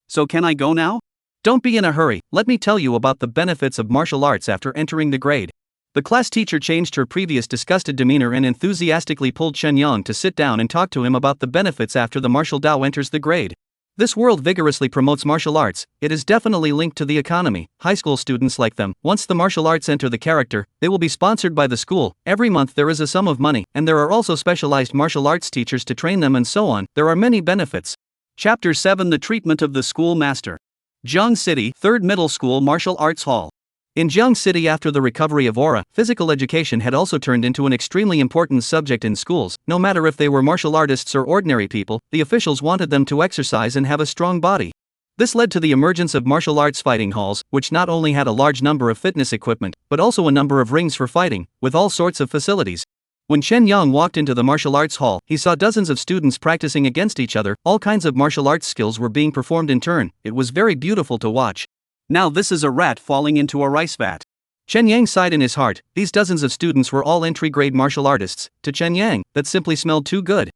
So can I go now? Don't be in a hurry, let me tell you about the benefits of martial arts after entering the grade. The class teacher changed her previous disgusted demeanor and enthusiastically pulled Chen Yang to sit down and talk to him about the benefits after the martial Dao enters the grade. This world vigorously promotes martial arts. It is definitely linked to the economy. High school students like them. Once the martial arts enter the character, they will be sponsored by the school. Every month there is a sum of money, and there are also specialized martial arts teachers to train them and so on. There are many benefits. Chapter 7: The Treatment of the School Master. Jiang City, 3rd Middle School Martial Arts Hall. In Jiang City, after the recovery of aura, physical education had also turned into an extremely important subject in schools. No matter if they were martial artists or ordinary people, the officials wanted them to exercise and have a strong body. This led to the emergence of martial arts fighting halls, which not only had a large number of fitness equipment, but also a number of rings for fighting, with all sorts of facilities. When Chen Yang walked into the martial arts hall, he saw dozens of students practicing against each other. All kinds of martial arts skills were being performed in turn. It was very beautiful to watch. Now this is a rat falling into a rice vat. Chen Yang sighed in his heart. These dozens of students were all entry-grade martial artists. To Chen Yang, that simply smelled too good.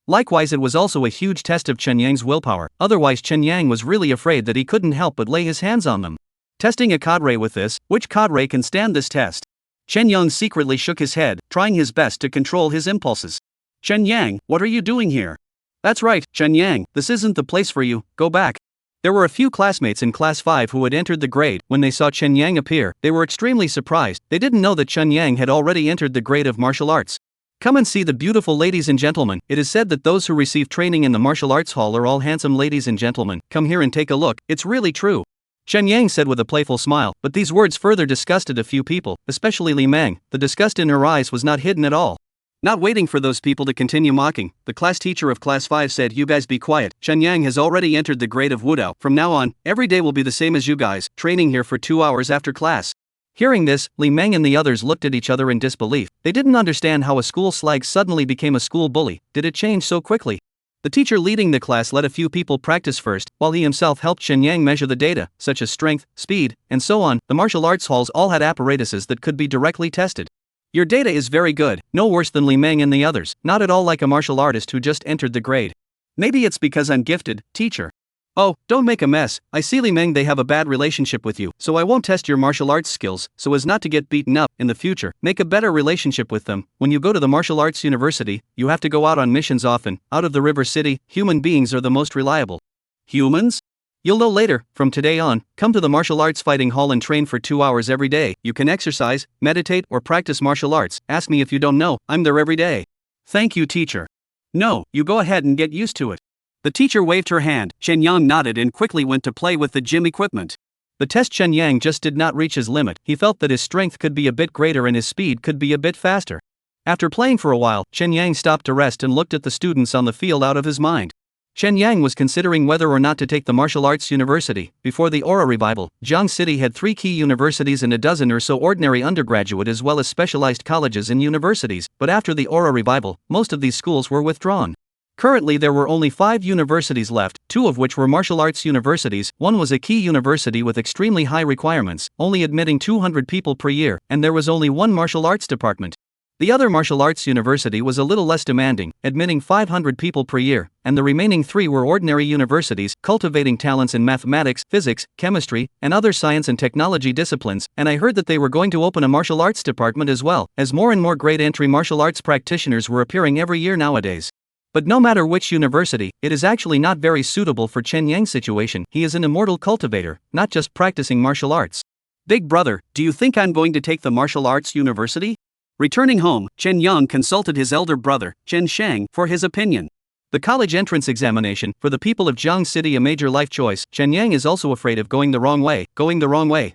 Likewise, it was also a huge test of Chen Yang's willpower. Otherwise, Chen Yang was really afraid that he couldn't help but lay his hands on them. Testing a cadre with this, which cadre can stand this test? Chen Yang secretly shook his head, trying his best to control his impulses. Chen Yang, what are you doing here? That's right, Chen Yang, this isn't the place for you, go back. There were a few classmates in Class 5 who had entered the grade. When they saw Chen Yang appear, they were extremely surprised. They didn't know that Chen Yang had already entered the grade of martial arts. Come and see the beautiful ladies and gentlemen. It is said that those who receive training in the martial arts hall are all handsome ladies and gentlemen. Come here and take a look, it's really true. Chen Yang said with a playful smile, but these words further disgusted a few people, especially Li Meng. The disgust in her eyes was not hidden at all. Not waiting for those people to continue mocking, the class teacher of Class 5 said, "You guys be quiet. Chen Yang has already entered the grade of Wudao. From now on, every day will be the same as you guys, training here for 2 hours after class." Hearing this, Li Meng and the others looked at each other in disbelief. They didn't understand how a school slag suddenly became a school bully. Did it change so quickly? The teacher leading the class let a few people practice first, while he himself helped Chen Yang measure the data, such as strength, speed, and so on. The martial arts halls all had apparatuses that could be directly tested. Your data is very good, no worse than Li Meng and the others, not at all like a martial artist who just entered the grade. Maybe it's because I'm gifted, teacher. Oh, don't make a mess. I see Li Meng, they have a bad relationship with you, so I won't test your martial arts skills, so as not to get beaten up in the future. Make a better relationship with them. When you go to the martial arts university, you have to go out on missions often. Out of the river city, human beings are the most reliable. Humans? You'll know later. From today on, come to the martial arts fighting hall and train for 2 hours every day. You can exercise, meditate, or practice martial arts. Ask me if you don't know, I'm there every day. Thank you, teacher. No, you go ahead and get used to it. The teacher waved her hand. Chen Yang nodded and quickly went to play with the gym equipment. The test Chen Yang just did not reach his limit. He felt that his strength could be a bit greater and his speed could be a bit faster. After playing for a while, Chen Yang stopped to rest and looked at the students on the field out of his mind. Chen Yang was considering whether or not to take the martial arts university. Before the Aura revival, Jiang City had 3 key universities and a dozen or so ordinary undergraduate as well as specialized colleges and universities, but after the Aura revival, most of these schools were withdrawn. Currently there were only 5 universities left, 2 of which were martial arts universities. One was a key university with extremely high requirements, only admitting 200 people per year, and there was only 1 martial arts department. The other martial arts university was a little less demanding, admitting 500 people per year, and the remaining 3 were ordinary universities, cultivating talents in mathematics, physics, chemistry, and other science and technology disciplines, and I heard that they were going to open a martial arts department as well, as more and more grade entry martial arts practitioners were appearing every year nowadays. But no matter which university, it is actually not very suitable for Chen Yang's situation. He is an immortal cultivator, not just practicing martial arts. Big brother, do you think I'm going to take the martial arts university? Returning home, Chen Yang consulted his elder brother, Chen Shang, for his opinion. The college entrance examination, for the people of Jiang City a major life choice, Chen Yang is also afraid of going the wrong way,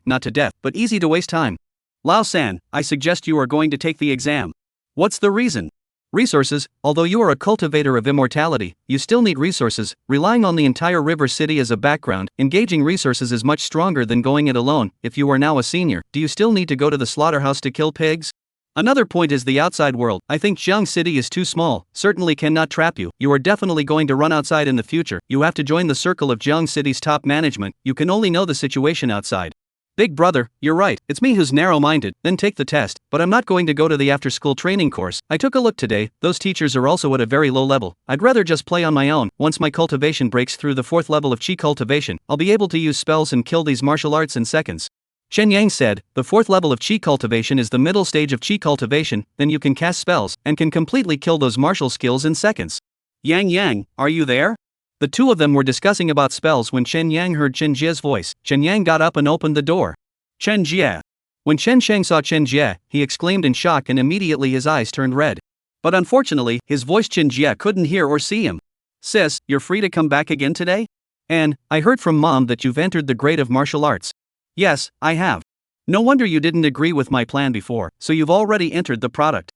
not to death, but easy to waste time. Lao San, I suggest you are going to take the exam. What's the reason? Resources. Although you are a cultivator of immortality, you still need resources. Relying on the entire river city as a background, engaging resources is much stronger than going it alone. If you are now a senior, do you still need to go to the slaughterhouse to kill pigs? Another point is the outside world. I think Jiang City is too small, certainly cannot trap you. You are definitely going to run outside in the future. You have to join the circle of Jiang City's top management. You can only know the situation outside. Big brother, you're right, it's me who's narrow-minded. Then take the test, but I'm not going to go to the after-school training course. I took a look today, those teachers are also at a very low level. I'd rather just play on my own. Once my cultivation breaks through the 4th level of Qi cultivation, I'll be able to use spells and kill these martial arts in seconds. Chen Yang said, the 4th level of Qi cultivation is the middle stage of Qi cultivation, then you can cast spells, and can completely kill those martial skills in seconds. Yang, are you there? The two of them were discussing about spells when Chen Yang heard Chen Jie's voice. Chen Yang got up and opened the door. Chen Jie. When Chen Shang saw Chen Jie, he exclaimed in shock and immediately his eyes turned red. But unfortunately, his voice Chen Jie couldn't hear or see him. Sis, you're free to come back again today? And, I heard from Mom that you've entered the grade of martial arts. Yes, I have. No wonder you didn't agree with my plan before, so you've already entered the product.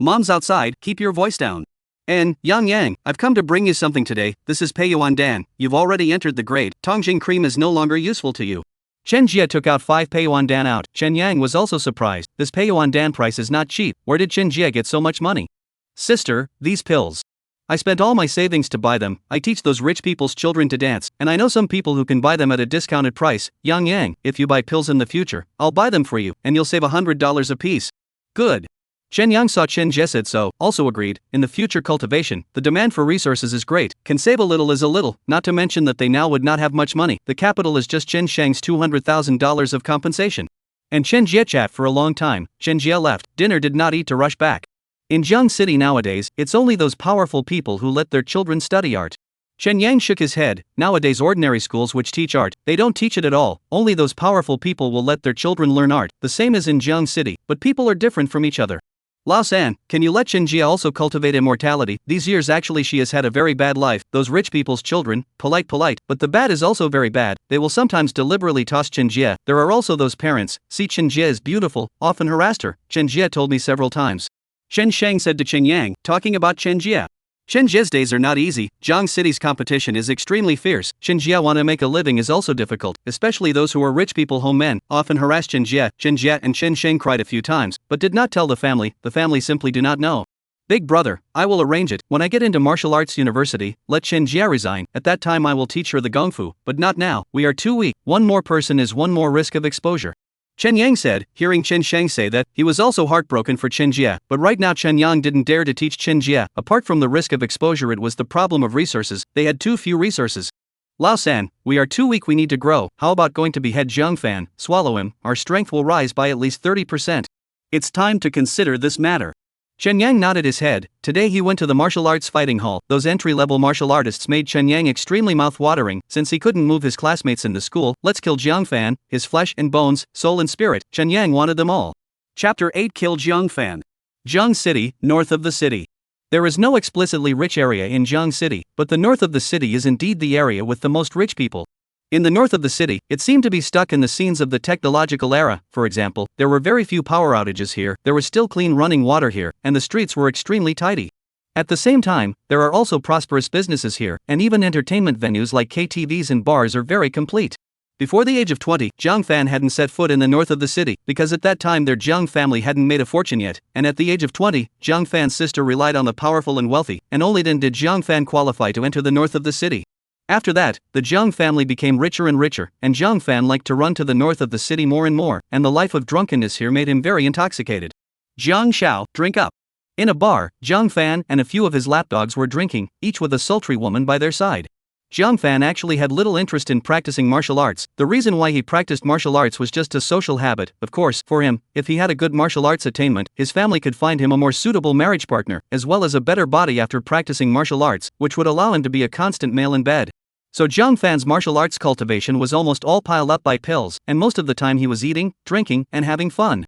Mom's outside, keep your voice down. And, Yang, I've come to bring you something today. This is Peiyuan Dan. You've already entered the grade. Tongjing cream is no longer useful to you. Chen Jie took out 5 Peiyuan Dan out. Chen Yang was also surprised. This Peiyuan Dan price is not cheap. Where did Chen Jie get so much money? Sister, these pills. I spent all my savings to buy them. I teach those rich people's children to dance, and I know some people who can buy them at a discounted price. Yang, if you buy pills in the future, I'll buy them for you, and you'll save $100 a piece. Good. Chen Yang saw Chen Jie said so, also agreed. In the future cultivation, the demand for resources is great. Can save a little is a little, not to mention that they now would not have much money. The capital is just Chen Shang's $200,000 of compensation. And Chen Jie chat for a long time. Chen Jie left. Dinner did not eat to rush back. In Jiang City nowadays, it's only those powerful people who let their children study art. Chen Yang shook his head. Nowadays ordinary schools which teach art, they don't teach it at all. Only those powerful people will let their children learn art. The same as in Jiang City, but people are different from each other. Lao San, can you let Chen Jie also cultivate immortality? These years actually she has had a very bad life. Those rich people's children, polite, but the bad is also very bad. They will sometimes deliberately toss Chen Jie. There are also those parents, see Chen Jie is beautiful, often harassed her. Chen Jie told me several times. Chen Shang said to Chen Yang, talking about Chen Jie. Chen Jie's days are not easy. Jiang City's competition is extremely fierce. Chen Jie want to make a living is also difficult, especially those who are rich people home men, often harass Chen Jie. Chen Jie and Chen Shang cried a few times, but did not tell the family simply do not know. Big brother, I will arrange it. When I get into martial arts university, let Chen Jie resign. At that time I will teach her the Gong Fu, but not now. We are too weak. One more person is one more risk of exposure. Chen Yang said, hearing Chen Shang say that, he was also heartbroken for Chen Jie, but right now Chen Yang didn't dare to teach Chen Jie. Apart from the risk of exposure, it was the problem of resources. They had too few resources. Lao San, we are too weak, we need to grow. How about going to behead Jiang Fan? Swallow him, our strength will rise by at least 30%. It's time to consider this matter. Chen Yang nodded his head. Today he went to the martial arts fighting hall. Those entry-level martial artists made Chen Yang extremely mouth-watering. Since he couldn't move his classmates in the school, let's kill Jiang Fan, his flesh and bones, soul and spirit. Chen Yang wanted them all. Chapter 8 Kill Jiang Fan. Jiang City, north of the city. There is no explicitly rich area in Jiang City, but the north of the city is indeed the area with the most rich people. In the north of the city, it seemed to be stuck in the scenes of the technological era. For example, there were very few power outages here, there was still clean running water here, and the streets were extremely tidy. At the same time, there are also prosperous businesses here, and even entertainment venues like KTVs and bars are very complete. Before the age of 20, Jiang Fan hadn't set foot in the north of the city, because at that time their Jiang family hadn't made a fortune yet, and at the age of 20, Jiang Fan's sister relied on the powerful and wealthy, and only then did Jiang Fan qualify to enter the north of the city. After that, the Jiang family became richer and richer, and Jiang Fan liked to run to the north of the city more and more, and the life of drunkenness here made him very intoxicated. Jiang Xiao, drink up. In a bar, Jiang Fan and a few of his lapdogs were drinking, each with a sultry woman by their side. Jiang Fan actually had little interest in practicing martial arts. The reason why he practiced martial arts was just a social habit. Of course, for him, if he had a good martial arts attainment, his family could find him a more suitable marriage partner, as well as a better body after practicing martial arts, which would allow him to be a constant male in bed. So Jiang Fan's martial arts cultivation was almost all piled up by pills, and most of the time he was eating, drinking, and having fun.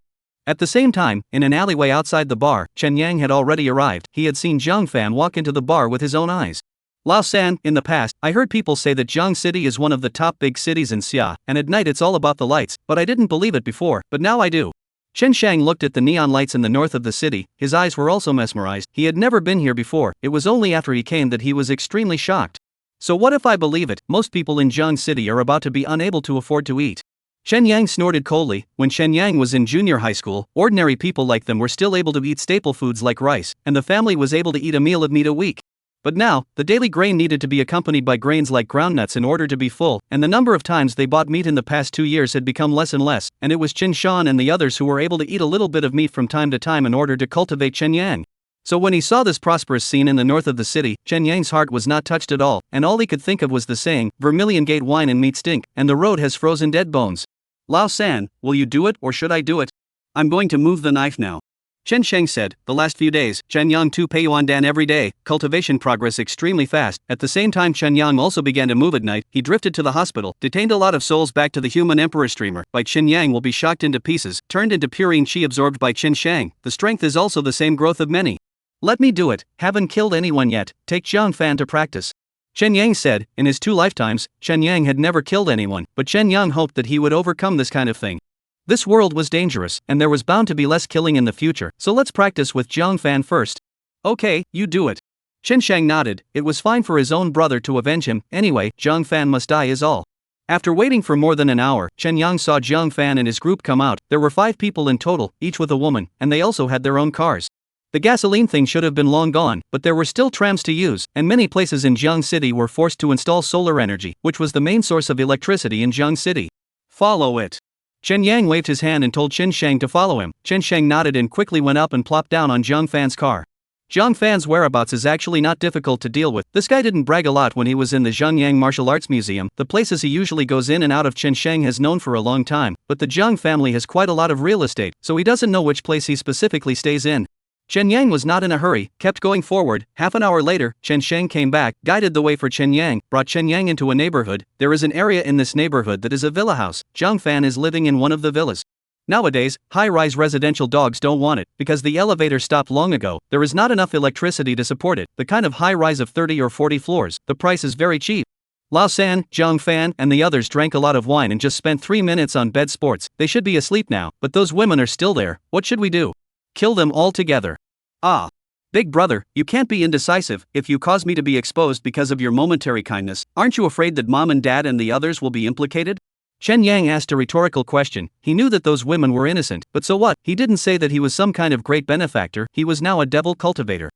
At the same time, in an alleyway outside the bar, Chen Yang had already arrived. He had seen Jiang Fei walk into the bar with his own eyes. Lao San, in the past, I heard people say that Jiang City is one of the top big cities in Xia, and at night it's all about the lights, but I didn't believe it before, but now I do. Chen Shang looked at the neon lights in the north of the city, his eyes were also mesmerized. He had never been here before, it was only after he came that he was extremely shocked. So what if I believe it? Most people in Jiang City are about to be unable to afford to eat. Chen Yang snorted coldly. When Chen Yang was in junior high school, ordinary people like them were still able to eat staple foods like rice, and the family was able to eat a meal of meat a week. But now, the daily grain needed to be accompanied by grains like groundnuts in order to be full, and the number of times they bought meat in the past 2 years had become less and less, and it was Chen Shan and the others who were able to eat a little bit of meat from time to time in order to cultivate Chen Yang. So when he saw this prosperous scene in the north of the city, Chen Yang's heart was not touched at all, and all he could think of was the saying, Vermilion Gate wine and meat stink, and the road has frozen dead bones. Lao San, will you do it or should I do it? I'm going to move the knife now. Chen Sheng said, the last few days, Chen Yang 2 Peiyuandan every day, cultivation progress extremely fast. At the same time Chen Yang also began to move at night. He drifted to the hospital, detained a lot of souls back to the human emperor streamer. By Chen Yang will be shocked into pieces, turned into purine chi absorbed by Chen Shang. The strength is also the same growth of many. Let me do it, haven't killed anyone yet, take Jiang Fan to practice. Chen Yang said, in his 2 lifetimes, Chen Yang had never killed anyone, but Chen Yang hoped that he would overcome this kind of thing. This world was dangerous, and there was bound to be less killing in the future, so let's practice with Jiang Fan first. Okay, you do it. Chen Shang nodded. It was fine for his own brother to avenge him, anyway, Jiang Fan must die is all. After waiting for more than an hour, Chen Yang saw Jiang Fan and his group come out. There were 5 people in total, each with a woman, and they also had their own cars. The gasoline thing should have been long gone, but there were still trams to use, and many places in Jiang City were forced to install solar energy, which was the main source of electricity in Jiang City. Follow it. Chen Yang waved his hand and told Chen Shang to follow him. Chen Shang nodded and quickly went up and plopped down on Jiang Fan's car. Jiang Fan's whereabouts is actually not difficult to deal with. This guy didn't brag a lot when he was in the Zhangyang Martial Arts Museum. The places he usually goes in and out of Chen Shang has known for a long time, but the Jiang family has quite a lot of real estate, so he doesn't know which place he specifically stays in. Chen Yang was not in a hurry, kept going forward. Half an hour later, Chen Shang came back, guided the way for Chen Yang, brought Chen Yang into a neighborhood. There is an area in this neighborhood that is a villa house. Jiang Fan is living in one of the villas. Nowadays, high-rise residential dogs don't want it, because the elevator stopped long ago. There is not enough electricity to support it, the kind of high-rise of 30 or 40 floors. The price is very cheap. Lao San, Jiang Fan, and the others drank a lot of wine and just spent 3 minutes on bed sports. They should be asleep now, but those women are still there. What should we do? Kill them all together. Ah. Big brother, you can't be indecisive. If you cause me to be exposed because of your momentary kindness, aren't you afraid that mom and dad and the others will be implicated? Chen Yang asked a rhetorical question. He knew that those women were innocent, but so what? He didn't say that he was some kind of great benefactor, he was now a devil cultivator.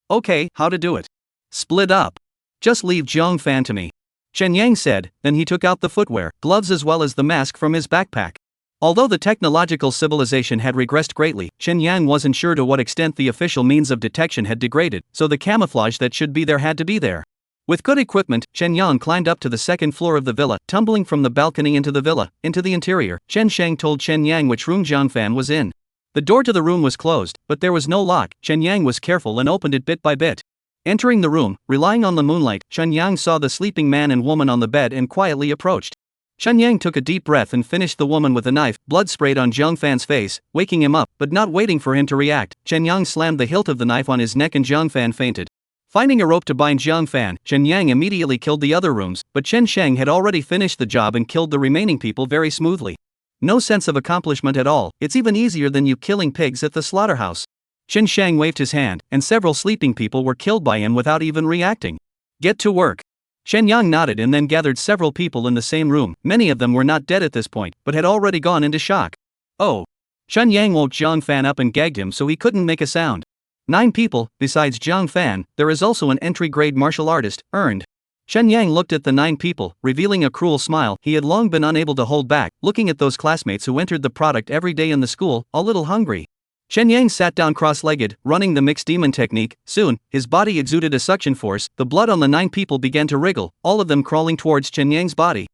Okay, how to do it? Split up. Just leave Jiang Fan to me. Chen Yang said, then he took out the footwear, gloves as well as the mask from his backpack. Although the technological civilization had regressed greatly, Chen Yang wasn't sure to what extent the official means of detection had degraded, so the camouflage that should be there had to be there. With good equipment, Chen Yang climbed up to the 2nd floor of the villa, tumbling from the balcony into the villa, into the interior. Chen Shang told Chen Yang which room Jiang Fan was in. The door to the room was closed, but there was no lock. Chen Yang was careful and opened it bit by bit. Entering the room, relying on the moonlight, Chen Yang saw the sleeping man and woman on the bed and quietly approached. Chen Yang took a deep breath and finished the woman with a knife. Blood sprayed on Jiang Fan's face, waking him up, but not waiting for him to react. Chen Yang slammed the hilt of the knife on his neck and Jiang Fan fainted. Finding a rope to bind Jiang Fan, Chen Yang immediately killed the other rooms, but Chen Shang had already finished the job and killed the remaining people very smoothly. No sense of accomplishment at all. It's even easier than you killing pigs at the slaughterhouse. Chen Shang waved his hand, and several sleeping people were killed by him without even reacting. Get to work. Chen Yang nodded and then gathered several people in the same room. Many of them were not dead at this point, but had already gone into shock. Oh. Chen Yang woke Jiang Fan up and gagged him so he couldn't make a sound. 9 people, besides Jiang Fan, there is also an entry-grade martial artist, earned. Chen Yang looked at the 9 people, revealing a cruel smile. He had long been unable to hold back, looking at those classmates who entered the product every day in the school, a little hungry. Chen Yang sat down cross-legged, running the mixed demon technique. Soon, his body exuded a suction force. The blood on the 9 people began to wriggle, all of them crawling towards Chen Yang's body.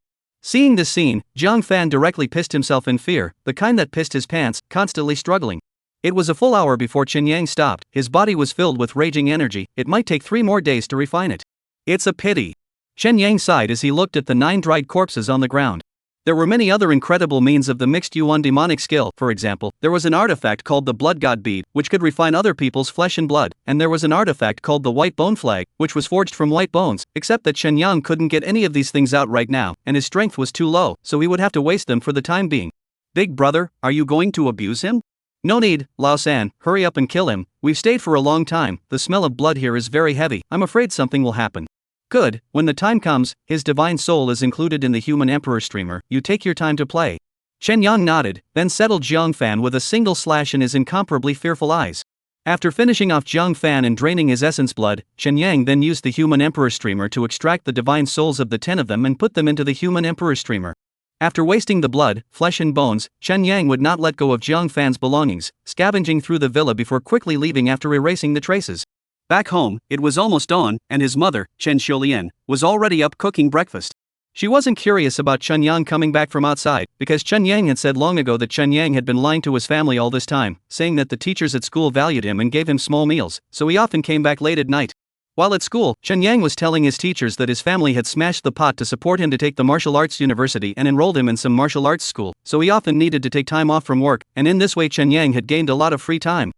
Seeing this scene, Jiang Fan directly pissed himself in fear, the kind that pissed his pants, constantly struggling. It was a full hour before Chen Yang stopped. His body was filled with raging energy. It might take 3 more days to refine it. It's a pity. Chen Yang sighed as he looked at the 9 dried corpses on the ground. There were many other incredible means of the mixed yuan demonic skill. For example, there was an artifact called the Blood God Bead, which could refine other people's flesh and blood, and there was an artifact called the White Bone Flag, which was forged from white bones, except that Shen Yang couldn't get any of these things out right now, and his strength was too low, so he would have to waste them for the time being. Big brother, are you going to abuse him? No need, Lao San, hurry up and kill him. We've stayed for a long time, the smell of blood here is very heavy, I'm afraid something will happen. Good, when the time comes, his divine soul is included in the human emperor streamer, you take your time to play. Chen Yang nodded, then settled Jiang Fei with a single slash in his incomparably fearful eyes. After finishing off Jiang Fei and draining his essence blood, Chen Yang then used the human emperor streamer to extract the divine souls of the 10 of them and put them into the human emperor streamer. After wasting the blood, flesh and bones, Chen Yang would not let go of Jiang Fei's belongings, scavenging through the villa before quickly leaving after erasing the traces. Back home, it was almost dawn, and his mother, Chen Xiulian, was already up cooking breakfast. She wasn't curious about Chen Yang coming back from outside, because Chen Yang had said long ago that Chen Yang had been lying to his family all this time, saying that the teachers at school valued him and gave him small meals, so he often came back late at night. While at school, Chen Yang was telling his teachers that his family had smashed the pot to support him to take the martial arts university and enrolled him in some martial arts school, so he often needed to take time off from work, and in this way Chen Yang had gained a lot of free time.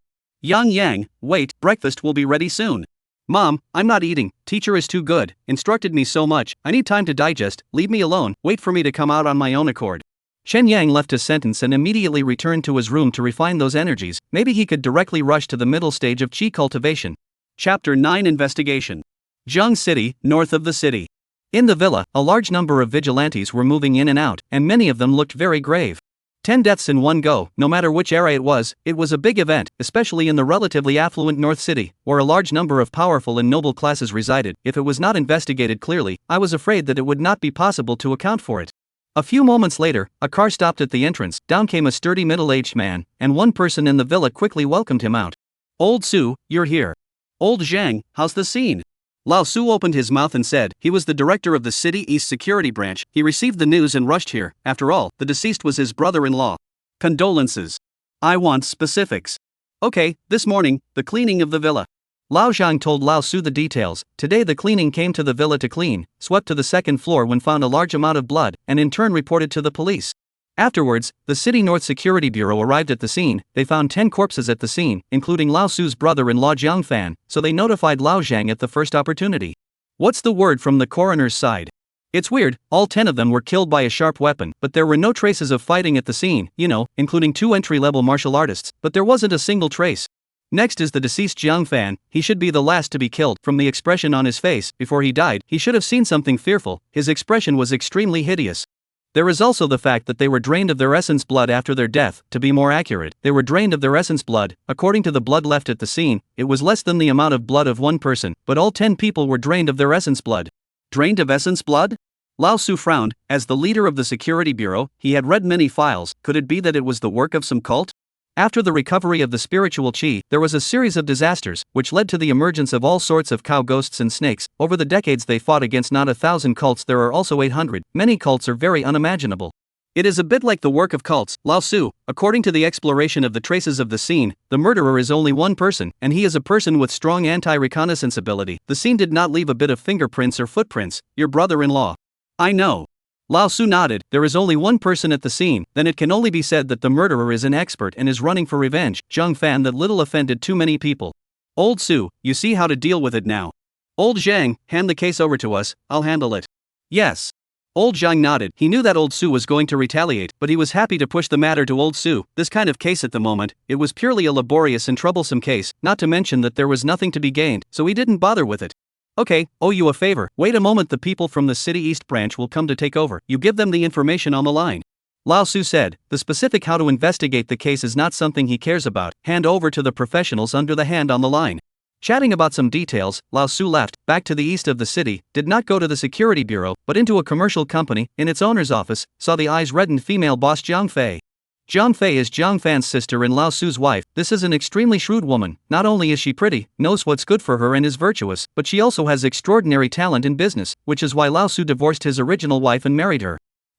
Yang, wait, breakfast will be ready soon. Mom, I'm not eating, teacher is too good, instructed me so much, I need time to digest, leave me alone, wait for me to come out on my own accord. Chen Yang left his sentence and immediately returned to his room to refine those energies, maybe he could directly rush to the middle stage of qi cultivation. Chapter 9 Investigation. Jiang City, north of the city. In the villa, a large number of vigilantes were moving in and out, and many of them looked very grave. 10 deaths in one go, no matter which area it was a big event, especially in the relatively affluent North City, where a large number of powerful and noble classes resided. If it was not investigated clearly, I was afraid that it would not be possible to account for it. A few moments later, a car stopped at the entrance, down came a sturdy middle-aged man, and one person in the villa quickly welcomed him out. Old Su, you're here. Old Zhang, how's the scene? Lao Su opened his mouth and said, he was the director of the City East Security Branch, he received the news and rushed here, after all, the deceased was his brother-in-law. Condolences. I want specifics. Okay, this morning, the cleaning of the villa. Lao Zhang told Lao Su the details. Today the cleaning came to the villa to clean, swept to the second floor when found a large amount of blood, and in turn reported to the police. Afterwards, the City North Security Bureau arrived at the scene. They found 10 corpses at the scene, including Lao Su's brother-in-law Jiang Fei, so they notified Lao Zhang at the first opportunity. What's the word from the coroner's side? It's weird, all 10 of them were killed by a sharp weapon, but there were no traces of fighting at the scene, including 2 entry-level martial artists, but there wasn't a single trace. Next is the deceased Jiang Fei. He should be the last to be killed. From the expression on his face, before he died, he should have seen something fearful. His expression was extremely hideous. There is also the fact that they were drained of their essence blood after their death. To be more accurate, they were drained of their essence blood. According to the blood left at the scene, it was less than the amount of blood of one person, but all 10 people were drained of their essence blood. Drained of essence blood? Lao Su frowned. As the leader of the security bureau, he had read many files. Could it be that it was the work of some cult? After the recovery of the spiritual qi, there was a series of disasters, which led to the emergence of all sorts of cow ghosts and snakes. Over the decades they fought against not 1,000 cults, there are also 800. Many cults are very unimaginable. It is a bit like the work of cults, Lao Su. According to the exploration of the traces of the scene, the murderer is only one person, and he is a person with strong anti-reconnaissance ability. The scene did not leave a bit of fingerprints or footprints. Your brother-in-law. I know. Lao Su nodded. There is only one person at the scene, then it can only be said that the murderer is an expert and is running for revenge. Jiang Fei, that little offended too many people. Old Su, you see how to deal with it now. Old Zhang, hand the case over to us, I'll handle it. Yes. Old Zhang nodded. He knew that Old Su was going to retaliate, but he was happy to push the matter to Old Su. This kind of case at the moment, it was purely a laborious and troublesome case, not to mention that there was nothing to be gained, so he didn't bother with it. Okay, owe you a favor. Wait a moment, the people from the City East branch will come to take over. You give them the information on the line. Lao Su said, the specific how to investigate the case is not something he cares about. Hand over to the professionals under the hand on the line. Chatting about some details, Lao Su left, back to the east of the city, did not go to the security bureau, but into a commercial company. In its owner's office, saw the eyes-reddened female boss Jiang Fei. Jiang Fei is Jiang Fei's sister and Lao Su's wife. This is an extremely shrewd woman. Not only is she pretty, knows what's good for her and is virtuous, but she also has extraordinary talent in business, which is why Lao Su divorced his original wife and married her.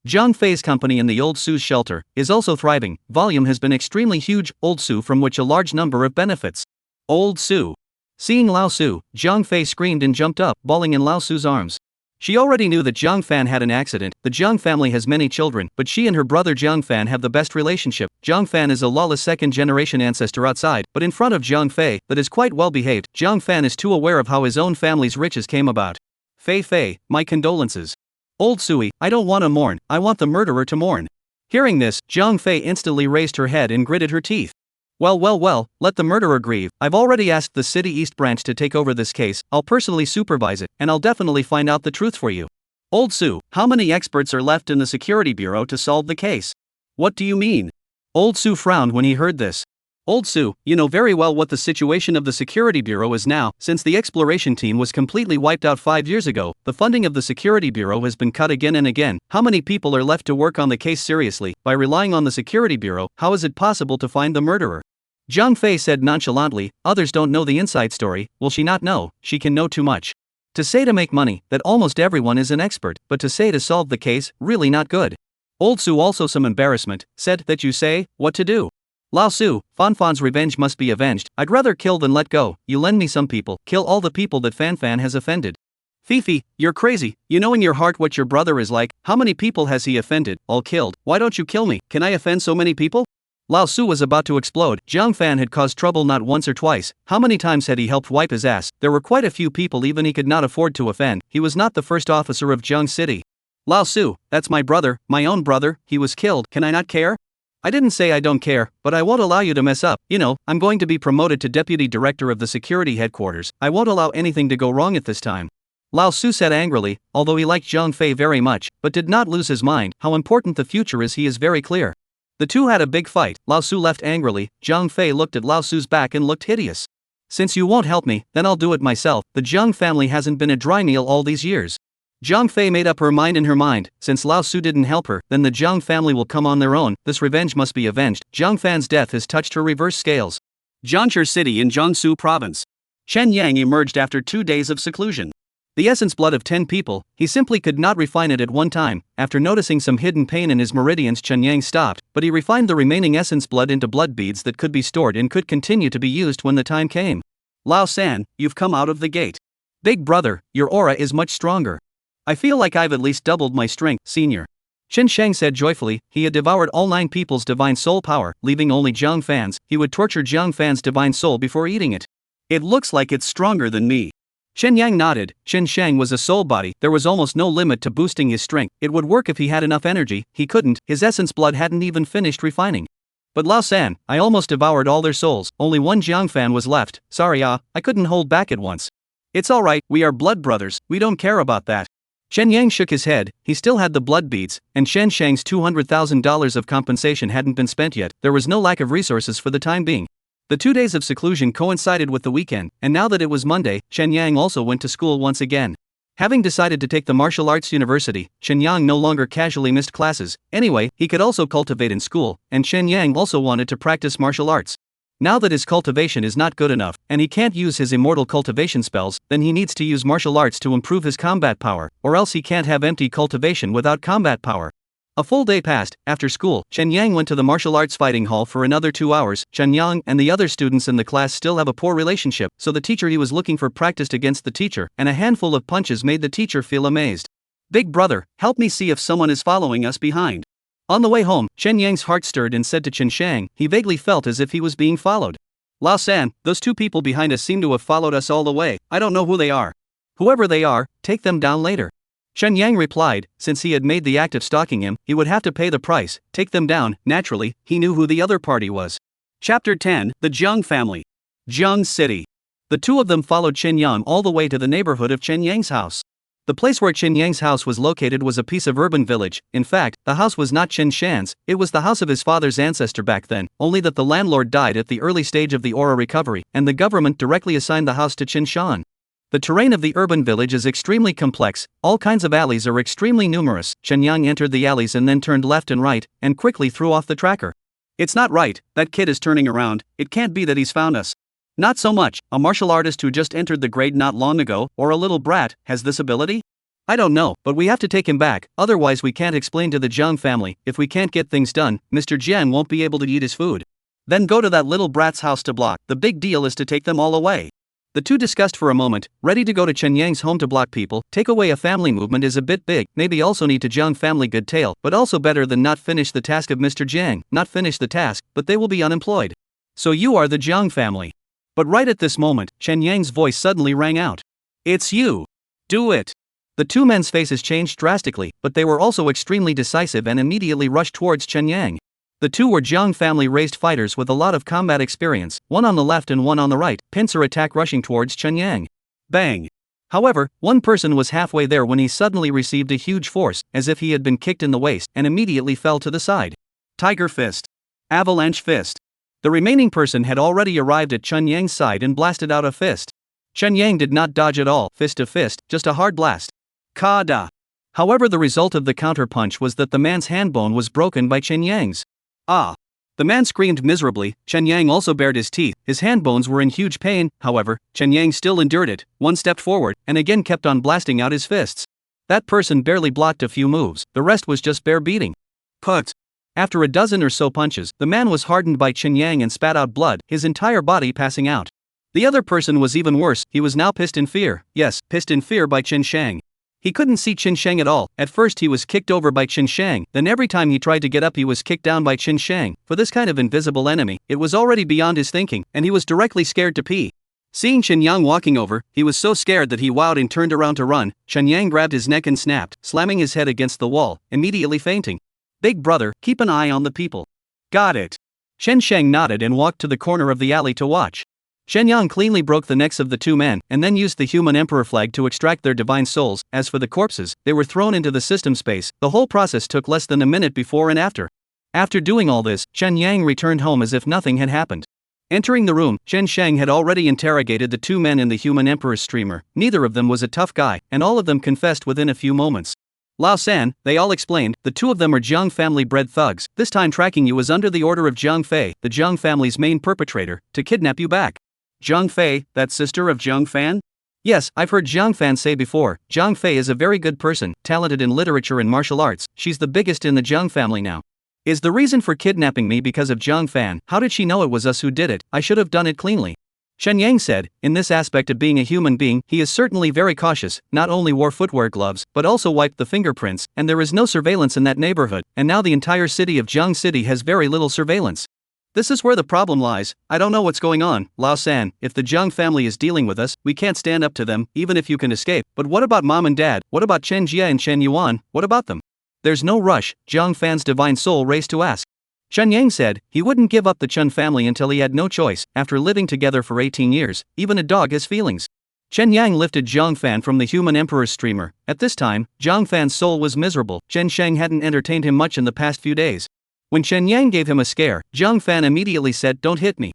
Jiang Fei's company in the Old Su's shelter is also thriving. Volume has been extremely huge. Old Su, from which a large number of benefits. Old Su. Seeing Lao Su, Jiang Fei screamed and jumped up, bawling in Lao Su's arms. She already knew that Jiang Fan had an accident. The Jiang family has many children, but she and her brother Jiang Fan have the best relationship. Jiang Fan is a lawless second-generation ancestor outside, but in front of Jiang Fei, that is quite well behaved. Jiang Fan is too aware of how his own family's riches came about. Fei, my condolences. Old Sui, I don't want to mourn, I want the murderer to mourn. Hearing this, Jiang Fei instantly raised her head and gritted her teeth. Well, let the murderer grieve. I've already asked the City East branch to take over this case. I'll personally supervise it, and I'll definitely find out the truth for you. Old Su, how many experts are left in the Security Bureau to solve the case? What do you mean? Old Su frowned when he heard this. Old Su, you know very well what the situation of the Security Bureau is now. Since the exploration team was completely wiped out 5 years ago, the funding of the Security Bureau has been cut again and again. How many people are left to work on the case seriously? By relying on the Security Bureau, how is it possible to find the murderer? Jiang Fei said nonchalantly, others don't know the inside story. Will she not know? She can know too much. To say to make money, that almost everyone is an expert, but to say to solve the case, really not good. Old Su, also some embarrassment, said that you say, what to do? Lao Su, Fanfan's revenge must be avenged. I'd rather kill than let go. You lend me some people, kill all the people that Fanfan has offended. Fifi, you're crazy. You know in your heart what your brother is like. How many people has he offended? All killed. Why don't you kill me? Can I offend so many people? Lao Su was about to explode. Jiang Fan had caused trouble not once or twice. How many times had he helped wipe his ass? There were quite a few people even he could not afford to offend. He was not the first officer of Jiang City. Lao Su, that's my brother, my own brother. He was killed. Can I not care? I didn't say I don't care, but I won't allow you to mess up. You know, I'm going to be promoted to deputy director of the security headquarters. I won't allow anything to go wrong at this time. Lao Su said angrily, although he liked Jiang Fei very much, but did not lose his mind. How important the future is, he is very clear. The two had a big fight. Lao Su left angrily. Jiang Fei looked at Lao Su's back and looked hideous. Since you won't help me, then I'll do it myself. The Jiang family hasn't been a dry meal all these years. Jiang Fei made up her mind in her mind. Since Lao Su didn't help her, then the Jiang family will come on their own. This revenge must be avenged. Jiang Fan's death has touched her reverse scales. Jiangshi City in Jiangsu Province. Chen Yang emerged after 2 days of seclusion. The essence blood of 10 people, he simply could not refine it at one time. After noticing some hidden pain in his meridians, Chen Yang stopped, but he refined the remaining essence blood into blood beads that could be stored and could continue to be used when the time came. Lao San, you've come out of the gate. Big brother, your aura is much stronger. I feel like I've at least doubled my strength, senior. Chen Sheng said joyfully. He had devoured all 9 people's divine soul power, leaving only Jiang Fan's. He would torture Jiang Fan's divine soul before eating it. It looks like it's stronger than me. Chen Yang nodded. Chen Sheng was a soul body. There was almost no limit to boosting his strength. It would work if he had enough energy. He couldn't. His essence blood hadn't even finished refining. But Lao San, I almost devoured all their souls. Only one Jiang Fan was left. Sorry, I couldn't hold back at once. It's alright, we are blood brothers. We don't care about that. Chen Yang shook his head. He still had the blood beads, and Chen Sheng's $200,000 of compensation hadn't been spent yet. There was no lack of resources for the time being. The 2 days of seclusion coincided with the weekend, and now that it was Monday, Chen Yang also went to school once again. Having decided to take the martial arts university, Chen Yang no longer casually missed classes. Anyway, he could also cultivate in school, and Chen Yang also wanted to practice martial arts. Now that his cultivation is not good enough, and he can't use his immortal cultivation spells, then he needs to use martial arts to improve his combat power, or else he can't have empty cultivation without combat power. A full day passed. After school, Chen Yang went to the martial arts fighting hall for another 2 hours. Chen Yang and the other students in the class still have a poor relationship, so the teacher he was looking for practiced against the teacher, and a handful of punches made the teacher feel amazed. Big brother, help me see if someone is following us behind. On the way home, Chen Yang's heart stirred and said to Chen Shang, he vaguely felt as if he was being followed. Lao San, those 2 people behind us seem to have followed us all the way. I don't know who they are. Whoever they are, take them down later. Chen Yang replied. Since he had made the act of stalking him, he would have to pay the price. Take them down. Naturally, he knew who the other party was. Chapter 10, The Jiang Family. Jiang City. The 2 of them followed Chen Yang all the way to the neighborhood of Chen Yang's house. The place where Chen Yang's house was located was a piece of urban village. In fact, the house was not Chen Shan's, it was the house of his father's ancestor back then, only that the landlord died at the early stage of the aura recovery, and the government directly assigned the house to Chen Shan. The terrain of the urban village is extremely complex, all kinds of alleys are extremely numerous. Chen Yang entered the alleys and then turned left and right, and quickly threw off the tracker. It's not right, that kid is turning around, it can't be that he's found us. Not so much, a martial artist who just entered the grade not long ago, or a little brat, has this ability? I don't know, but we have to take him back, otherwise we can't explain to the Jiang family. If we can't get things done, Mr. Jiang won't be able to eat his food. Then go to that little brat's house to block. The big deal is to take them all away. The two discussed for a moment, ready to go to Chen Yang's home to block people. Take away a family movement is a bit big, maybe also need to Jiang family good tail, but also better than not finish the task of Mr. Jiang, not finish the task, but they will be unemployed. So you are the Jiang family. But right at this moment, Chen Yang's voice suddenly rang out. It's you. Do it. The two men's faces changed drastically, but they were also extremely decisive and immediately rushed towards Chen Yang. The two were Jiang family-raised fighters with a lot of combat experience, one on the left and one on the right, pincer attack rushing towards Chen Yang. Bang! However, one person was halfway there when he suddenly received a huge force, as if he had been kicked in the waist, and immediately fell to the side. Tiger fist. Avalanche fist. The remaining person had already arrived at Chen Yang's side and blasted out a fist. Chen Yang did not dodge at all, fist to fist, just a hard blast. Ka-da! However, the result of the counter-punch was that the man's hand bone was broken by Chen Yang's. Ah! The man screamed miserably. Chen Yang also bared his teeth, his hand bones were in huge pain. However, Chen Yang still endured it, one stepped forward, and again kept on blasting out his fists. That person barely blocked a few moves, the rest was just bare beating. Put! After a dozen or so punches, the man was hardened by Chen Yang and spat out blood, his entire body passing out. The other person was even worse, he was now pissed in fear, yes, pissed in fear by Chen Shang. He couldn't see Chen Shang at all. At first he was kicked over by Chen Shang, then every time he tried to get up he was kicked down by Chen Shang. For this kind of invisible enemy, it was already beyond his thinking, and he was directly scared to pee. Seeing Chen Yang walking over, he was so scared that he wowed and turned around to run. Chen Yang grabbed his neck and snapped, slamming his head against the wall, immediately fainting. Big brother, keep an eye on the people. Got it. Chen Shang nodded and walked to the corner of the alley to watch. Shen Yang cleanly broke the necks of the two men, and then used the human emperor flag to extract their divine souls. As for the corpses, they were thrown into the system space. The whole process took less than a minute before and after. After doing all this, Chen Yang returned home as if nothing had happened. Entering the room, Chen Shang had already interrogated the two men in the human emperor's streamer. Neither of them was a tough guy, and all of them confessed within a few moments. Lao San, they all explained, the two of them are Jiang family-bred thugs. This time tracking you was under the order of Jiang Fei, the Jiang family's main perpetrator, to kidnap you back. Jiang Fei, that sister of Jiang Fan? Yes, I've heard Jiang Fan say before, Jiang Fei is a very good person, talented in literature and martial arts, she's the biggest in the Jiang family now. Is the reason for kidnapping me because of Jiang Fan? How did she know it was us who did it? I should have done it cleanly. Shen Yang said, in this aspect of being a human being, he is certainly very cautious, not only wore footwear gloves, but also wiped the fingerprints, and there is no surveillance in that neighborhood, and now the entire city of Jiang City has very little surveillance. This is where the problem lies. I don't know what's going on, Lao San. If the Jiang family is dealing with us, we can't stand up to them, even if you can escape. But what about mom and dad? What about Chen Jia and Chen Yuan? What about them? There's no rush, Jiang Fan's divine soul raised to ask. Shen Yang said, he wouldn't give up the Chen family until he had no choice. After living together for 18 years, even a dog has feelings. Chen Yang lifted Jiang Fan from the human emperor's streamer. At this time, Jiang Fan's soul was miserable. Chen Shang hadn't entertained him much in the past few days. When Chen Yang gave him a scare, Jiang Fan immediately said, don't hit me,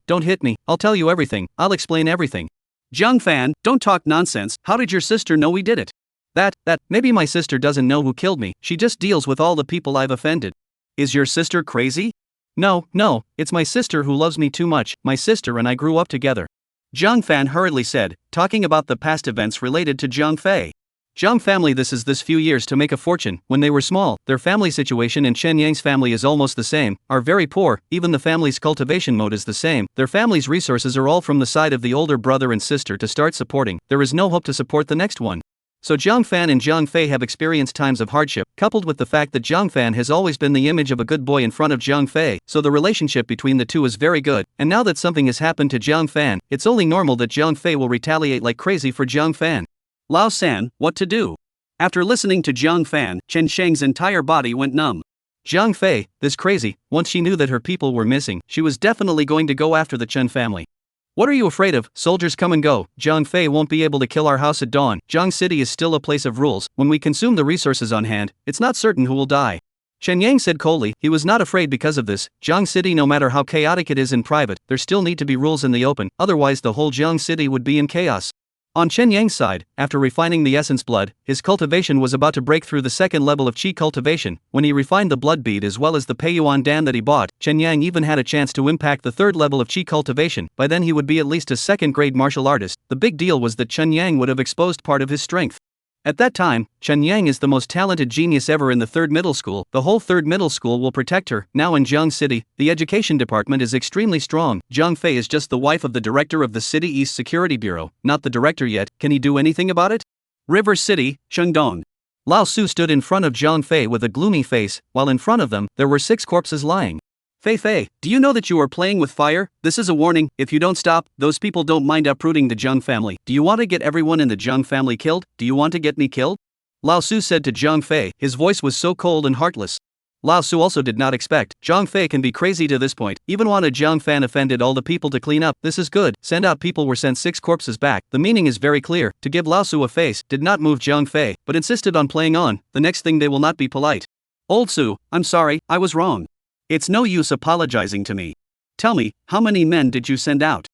I'll tell you everything, I'll explain everything. Jiang Fan, don't talk nonsense, how did your sister know we did it? Maybe my sister doesn't know who killed me, she just deals with all the people I've offended. Is your sister crazy? No, it's my sister who loves me too much, my sister and I grew up together. Jiang Fan hurriedly said, talking about the past events related to Jiang Fei. Jiang family this few years to make a fortune. When they were small, their family situation and Chen Yang's family is almost the same, are very poor, even the family's cultivation mode is the same. Their family's resources are all from the side of the older brother and sister to start supporting, there is no hope to support the next one. So Jiang Fan and Jiang Fei have experienced times of hardship, coupled with the fact that Jiang Fan has always been the image of a good boy in front of Jiang Fei, so the relationship between the two is very good, and now that something has happened to Jiang Fan, it's only normal that Jiang Fei will retaliate like crazy for Jiang Fan. Lao San, what to do? After listening to Jiang Fan, Chen Shang's entire body went numb. Jiang Fei, this crazy, once she knew that her people were missing, she was definitely going to go after the Chen family. What are you afraid of? Soldiers come and go. Jiang Fei won't be able to kill our house at dawn. Jiang City is still a place of rules. When we consume the resources on hand, it's not certain who will die. Shen Yang said coldly, he was not afraid because of this. Jiang City, no matter how chaotic it is in private, there still need to be rules in the open, otherwise the whole Jiang City would be in chaos. On Chen Yang's side, after refining the essence blood, his cultivation was about to break through the second level of qi cultivation. When he refined the blood bead as well as the Peiyuan Dan that he bought, Chen Yang even had a chance to impact the third level of qi cultivation. By then he would be at least a second-grade martial artist. The big deal was that Chen Yang would have exposed part of his strength. At that time, Chen Yang is the most talented genius ever in the third middle school. The whole third middle school will protect her. Now in Jiang City, the education department is extremely strong. Jiang Fei is just the wife of the director of the City East Security Bureau, not the director yet. Can he do anything about it? River City, Shandong. Lao Su stood in front of Jiang Fei with a gloomy face, while in front of them, there were 6 corpses lying. Fei, do you know that you are playing with fire? This is a warning. If you don't stop, those people don't mind uprooting the Jiang family. Do you want to get everyone in the Jiang family killed? Do you want to get me killed? Lao Su said to Jiang Fei. His voice was so cold and heartless. Lao Su also did not expect Jiang Fei can be crazy to this point. Even when a Jiang fan offended all the people to clean up. This is good. Send out people were sent 6 corpses back. The meaning is very clear. To give Lao Su a face did not move Jiang Fei, but insisted on playing on. The next thing they will not be polite. Old Su, I'm sorry, I was wrong. It's no use apologizing to me. Tell me, how many men did you send out?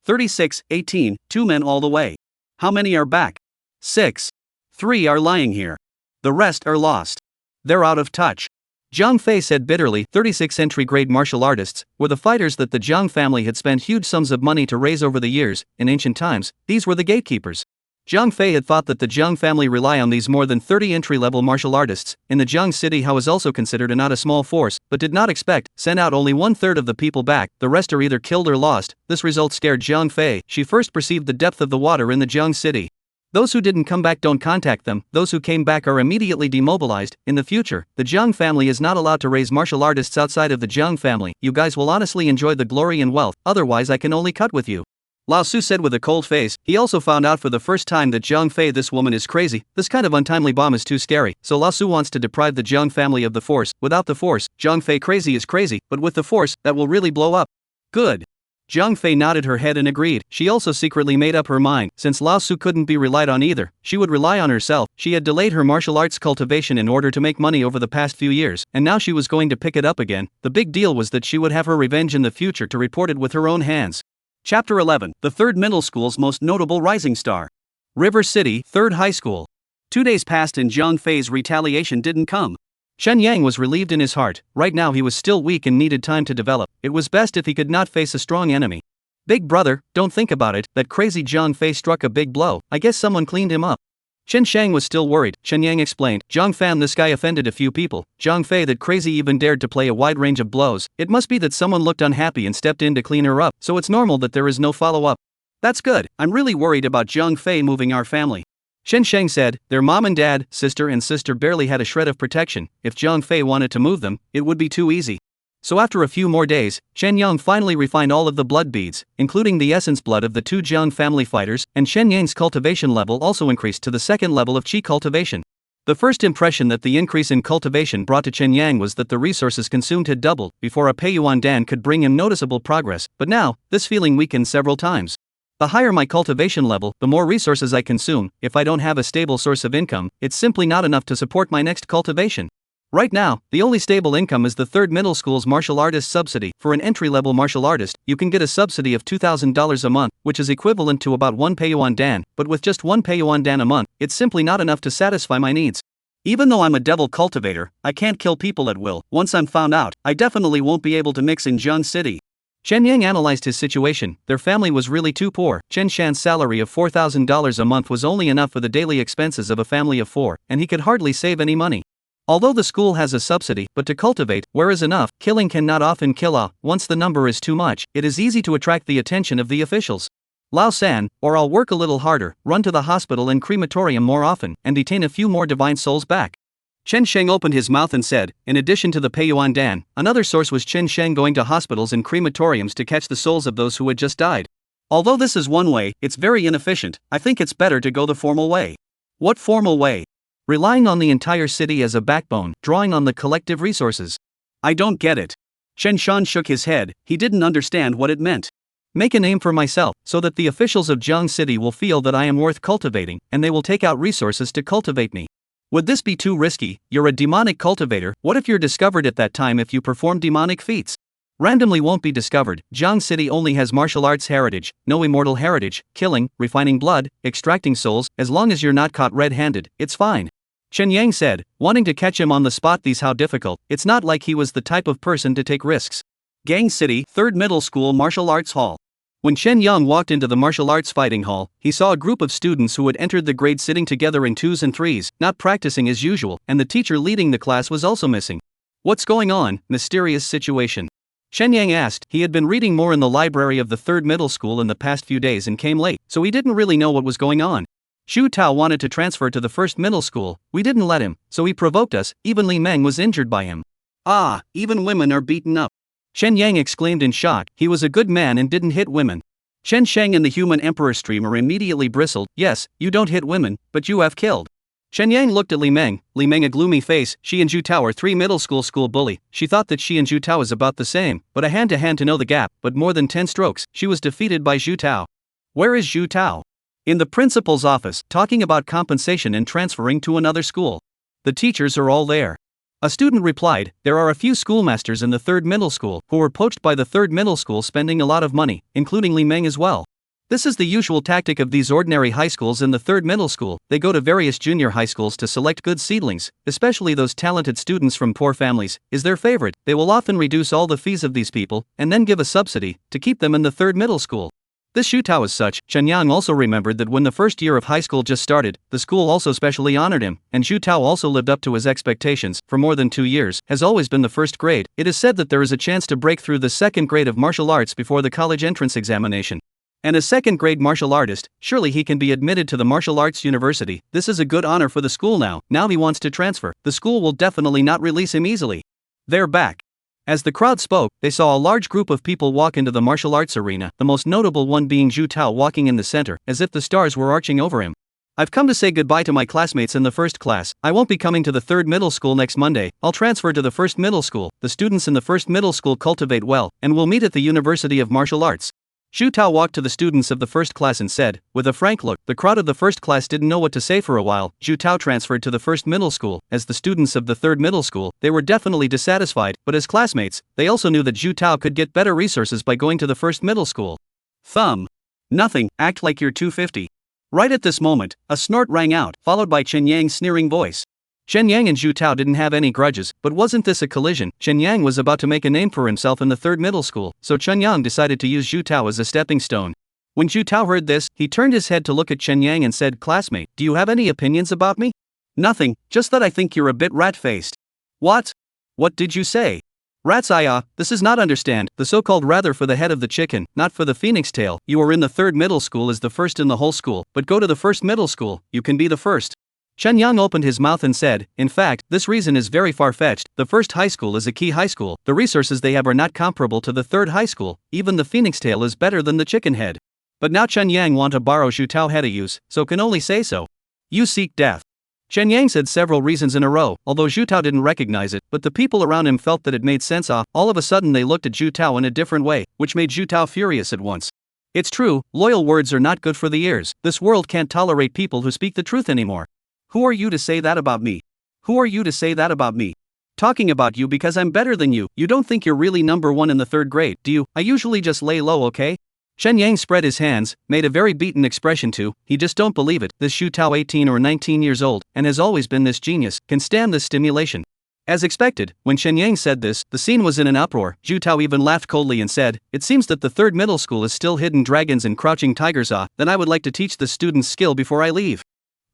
36, 18, 2 men all the way. How many are back? 6. 3 are lying here. The rest are lost. They're out of touch. Jiang Fei said bitterly. 36 entry-grade martial artists were the fighters that the Jiang family had spent huge sums of money to raise over the years. In ancient times, these were the gatekeepers. Jiang Fei had thought that the Jiang family rely on these more than 30 entry-level martial artists. In the Jiang city, how is also considered a not a small force, but did not expect, sent out only 1/3 of the people back. The rest are either killed or lost. This result scared Jiang Fei. She first perceived the depth of the water in the Jiang city. Those who didn't come back don't contact them. Those who came back are immediately demobilized. In the future, the Jiang family is not allowed to raise martial artists outside of the Jiang family. You guys will honestly enjoy the glory and wealth, otherwise I can only cut with you. Lao Su said with a cold face. He also found out for the first time that Jiang Fei, this woman is crazy. This kind of untimely bomb is too scary. So Lao Su wants to deprive the Jiang family of the force. Without the force, Jiang Fei crazy is crazy, but with the force, that will really blow up. Good. Jiang Fei nodded her head and agreed. She also secretly made up her mind. Since Lao Su couldn't be relied on either, she would rely on herself. She had delayed her martial arts cultivation in order to make money over the past few years, and now she was going to pick it up again. The big deal was that she would have her revenge in the future to report it with her own hands. Chapter 11. The third middle school's most notable rising star. River City, third high school. 2 days passed and Jiang Fei's retaliation didn't come. Chen Yang was relieved in his heart. Right now he was still weak and needed time to develop. It was best if he could not face a strong enemy. Big brother, don't think about it. That crazy Jiang Fei struck a big blow. I guess someone cleaned him up. Chen Shang was still worried. Chen Yang explained. Jiang Fan, this guy offended a few people. Jiang Fei, that crazy, even dared to play a wide range of blows. It must be that someone looked unhappy and stepped in to clean her up, so it's normal that there is no follow-up. That's good. I'm really worried about Jiang Fei moving our family. Chen Shang said. Their mom and dad, sister and sister barely had a shred of protection. If Jiang Fei wanted to move them, it would be too easy. So after a few more days, Chen Yang finally refined all of the blood beads, including the essence blood of the 2 Jiang family fighters, and Chen Yang's cultivation level also increased to the 2nd level of qi cultivation. The first impression that the increase in cultivation brought to Chen Yang was that the resources consumed had doubled before a Peiyuan Dan could bring him noticeable progress, but now, this feeling weakened several times. The higher my cultivation level, the more resources I consume. If I don't have a stable source of income, it's simply not enough to support my next cultivation. Right now, the only stable income is the third middle school's martial artist subsidy. For an entry-level martial artist, you can get a subsidy of $2,000 a month, which is equivalent to about 1 Peiyuan Dan, but with just 1 Peiyuan Dan a month, it's simply not enough to satisfy my needs. Even though I'm a devil cultivator, I can't kill people at will. Once I'm found out, I definitely won't be able to mix in Jiang City. Chen Yang analyzed his situation. Their family was really too poor. Chen Shan's salary of $4,000 a month was only enough for the daily expenses of a family of 4, and he could hardly save any money. Although the school has a subsidy, but to cultivate, where is enough? Killing cannot often kill once the number is too much. It is easy to attract the attention of the officials. Lao San, or I'll work a little harder, run to the hospital and crematorium more often, and detain a few more divine souls back. Chen Sheng opened his mouth and said, in addition to the Peiyuan Dan, another source was Chen Sheng going to hospitals and crematoriums to catch the souls of those who had just died. Although this is one way, it's very inefficient. I think it's better to go the formal way. What formal way? Relying on the entire city as a backbone, drawing on the collective resources. I don't get it. Chen Shan shook his head. He didn't understand what it meant. Make a name for myself, so that the officials of Jiang City will feel that I am worth cultivating, and they will take out resources to cultivate me. Would this be too risky? You're a demonic cultivator. What if you're discovered at that time if you perform demonic feats? Randomly won't be discovered. Jiang City only has martial arts heritage, no immortal heritage, killing, refining blood, extracting souls. As long as you're not caught red-handed, it's fine. Chen Yang said, wanting to catch him on the spot. These how difficult. It's not like he was the type of person to take risks. Gang City, 3rd Middle School Martial Arts Hall. When Chen Yang walked into the martial arts fighting hall, he saw a group of students who had entered the grade sitting together in twos and threes, not practicing as usual, and the teacher leading the class was also missing. What's going on? Mysterious situation. Chen Yang asked. He had been reading more in the library of the third middle school in the past few days and came late, so he didn't really know what was going on. Xu Tao wanted to transfer to the first middle school, we didn't let him, so he provoked us, even Li Meng was injured by him. Ah, even women are beaten up. Chen Yang exclaimed in shock. He was a good man and didn't hit women. Chen Sheng and the human emperor streamer immediately bristled. Yes, you don't hit women, but you have killed. Chen Yang looked at Li Meng a gloomy face. She and Zhu Tao are 3 middle school bully. She thought that she and Zhu Tao is about the same, but a hand-to-hand to know the gap, but more than 10 strokes, she was defeated by Zhu Tao. Where is Zhu Tao? In the principal's office, talking about compensation and transferring to another school. The teachers are all there. A student replied, there are a few schoolmasters in the third middle school who were poached by the third middle school spending a lot of money, including Li Meng as well. This is the usual tactic of these ordinary high schools in the third middle school. They go to various junior high schools to select good seedlings, especially those talented students from poor families, is their favorite. They will often reduce all the fees of these people, and then give a subsidy, to keep them in the third middle school. This Xu Tao is such. Chen Yang also remembered that when the first year of high school just started, the school also specially honored him, and Xu Tao also lived up to his expectations. For more than 2 years, has always been the first grade. It is said that there is a chance to break through the second grade of martial arts before the college entrance examination. And a second grade martial artist, surely he can be admitted to the martial arts university. This is a good honor for the school now. Now he wants to transfer. The school will definitely not release him easily. They're back. As the crowd spoke, they saw a large group of people walk into the martial arts arena, the most notable one being Zhu Tao walking in the center, as if the stars were arching over him. I've come to say goodbye to my classmates in the first class. I won't be coming to the third middle school next Monday. I'll transfer to the first middle school. The students in the first middle school cultivate well, and will meet at the University of Martial Arts. Xu Tao walked to the students of the first class and said, with a frank look. The crowd of the first class didn't know what to say for a while. Xu Tao transferred to the first middle school. As the students of the third middle school, they were definitely dissatisfied, but as classmates, they also knew that Xu Tao could get better resources by going to the first middle school. Thumb. Nothing, act like you're 250. Right at this moment, a snort rang out, followed by Chen Yang's sneering voice. Chen Yang and Zhu Tao didn't have any grudges, but wasn't this a collision? Chen Yang was about to make a name for himself in the third middle school, so Chen Yang decided to use Zhu Tao as a stepping stone. When Zhu Tao heard this, he turned his head to look at Chen Yang and said, classmate, do you have any opinions about me? Nothing, just that I think you're a bit rat-faced. What? What did you say? Rats this is not understand, the so-called rather for the head of the chicken, not for the phoenix tail. You are in the third middle school as the first in the whole school, but go to the first middle school, you can be the first. Chen Yang opened his mouth and said, in fact, this reason is very far-fetched. The first high school is a key high school. The resources they have are not comparable to the third high school. Even the phoenix tail is better than the chicken head. But now Chen Yang want to borrow Zhu Tao head of use, so can only say so. You seek death. Chen Yang said several reasons in a row, although Zhu Tao didn't recognize it, but the people around him felt that it made sense. All of a sudden they looked at Zhu Tao in a different way, which made Zhu Tao furious at once. It's true, loyal words are not good for the ears. This world can't tolerate people who speak the truth anymore. Who are you to say that about me? Who are you to say that about me? Talking about you because I'm better than you. You don't think you're really number one in the third grade, do you? I usually just lay low, okay? Chen Yang spread his hands, made a very beaten expression too. He just don't believe it. This Xu Tao 18 or 19 years old, and has always been this genius, can stand this stimulation. As expected, when Chen Yang said this, the scene was in an uproar. Zhu Tao even laughed coldly and said, it seems that the third middle school is still hidden dragons and crouching tigers. Then I would like to teach the students skill before I leave.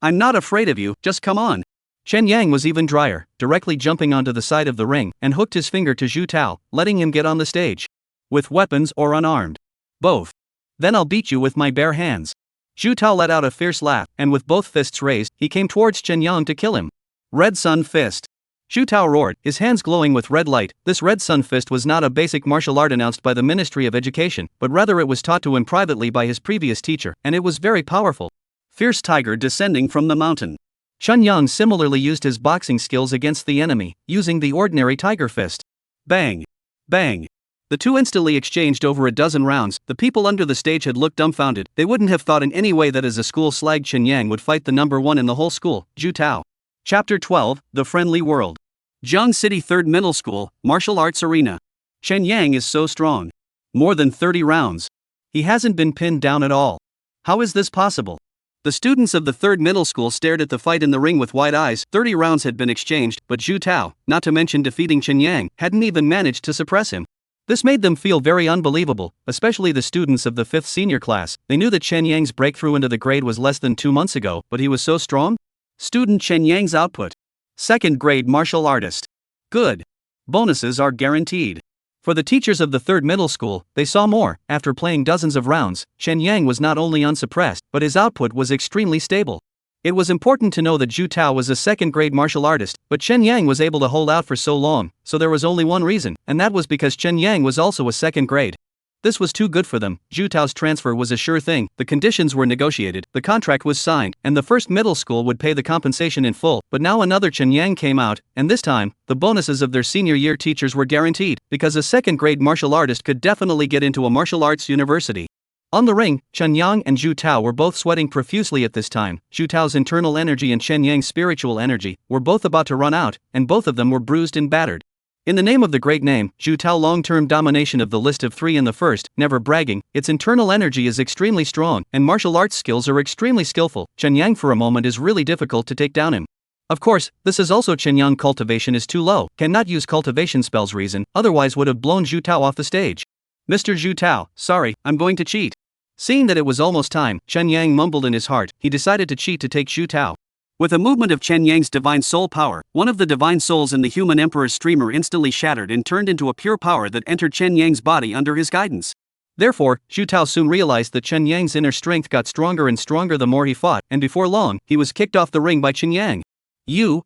I'm not afraid of you, just come on. Chen Yang was even drier, directly jumping onto the side of the ring, and hooked his finger to Zhu Tao, letting him get on the stage. With weapons or unarmed? Both. Then I'll beat you with my bare hands. Zhu Tao let out a fierce laugh, and with both fists raised, he came towards Chen Yang to kill him. Red Sun Fist. Zhu Tao roared, his hands glowing with red light. This Red Sun Fist was not a basic martial art announced by the Ministry of Education, but rather it was taught to him privately by his previous teacher, and it was very powerful. Fierce tiger descending from the mountain. Chen Yang similarly used his boxing skills against the enemy, using the ordinary tiger fist. Bang! Bang! The two instantly exchanged over a dozen rounds. The people under the stage had looked dumbfounded. They wouldn't have thought in any way that as a school slag Chen Yang would fight the number one in the whole school, Zhu Tao. Chapter 12, The Friendly World. Jiang City Third Middle School, Martial Arts Arena. Chen Yang is so strong. More than 30 rounds. He hasn't been pinned down at all. How is this possible? The students of the third middle school stared at the fight in the ring with wide eyes. 30 rounds had been exchanged, but Zhu Tao, not to mention defeating Chen Yang, hadn't even managed to suppress him. This made them feel very unbelievable, especially the students of the 5th senior class. They knew that Chen Yang's breakthrough into the grade was less than 2 months ago, but he was so strong? Student Chen Yang's output. 2nd grade martial artist. Good. Bonuses are guaranteed. For the teachers of the 3rd middle school, they saw more. After playing dozens of rounds, Chen Yang was not only unsuppressed, but his output was extremely stable. It was important to know that Zhu Tao was a 2nd grade martial artist, but Chen Yang was able to hold out for so long, so there was only one reason, and that was because Chen Yang was also a 2nd grade. This was too good for them. Zhu Tao's transfer was a sure thing, the conditions were negotiated, the contract was signed, and the 1st middle school would pay the compensation in full. But now another Chen Yang came out, and this time, the bonuses of their senior year teachers were guaranteed, because a 2nd grade martial artist could definitely get into a martial arts university. On the ring, Chen Yang and Zhu Tao were both sweating profusely at this time. Zhu Tao's internal energy and Chen Yang's spiritual energy were both about to run out, and both of them were bruised and battered. In the name of the great name, Zhu Tao long-term domination of the list of 3 in the 1st, never bragging, its internal energy is extremely strong, and martial arts skills are extremely skillful. Chen Yang for a moment is really difficult to take down him. Of course, this is also Chen Yang cultivation is too low, cannot use cultivation spells reason, otherwise would have blown Zhu Tao off the stage. Mr. Zhu Tao, sorry, I'm going to cheat. Seeing that it was almost time, Chen Yang mumbled in his heart, he decided to cheat to take Zhu Tao. With a movement of Chen Yang's divine soul power, one of the divine souls in the human emperor's streamer instantly shattered and turned into a pure power that entered Chen Yang's body under his guidance. Therefore, Zhu Tao soon realized that Chen Yang's inner strength got stronger and stronger the more he fought, and before long, he was kicked off the ring by Chen Yang. You.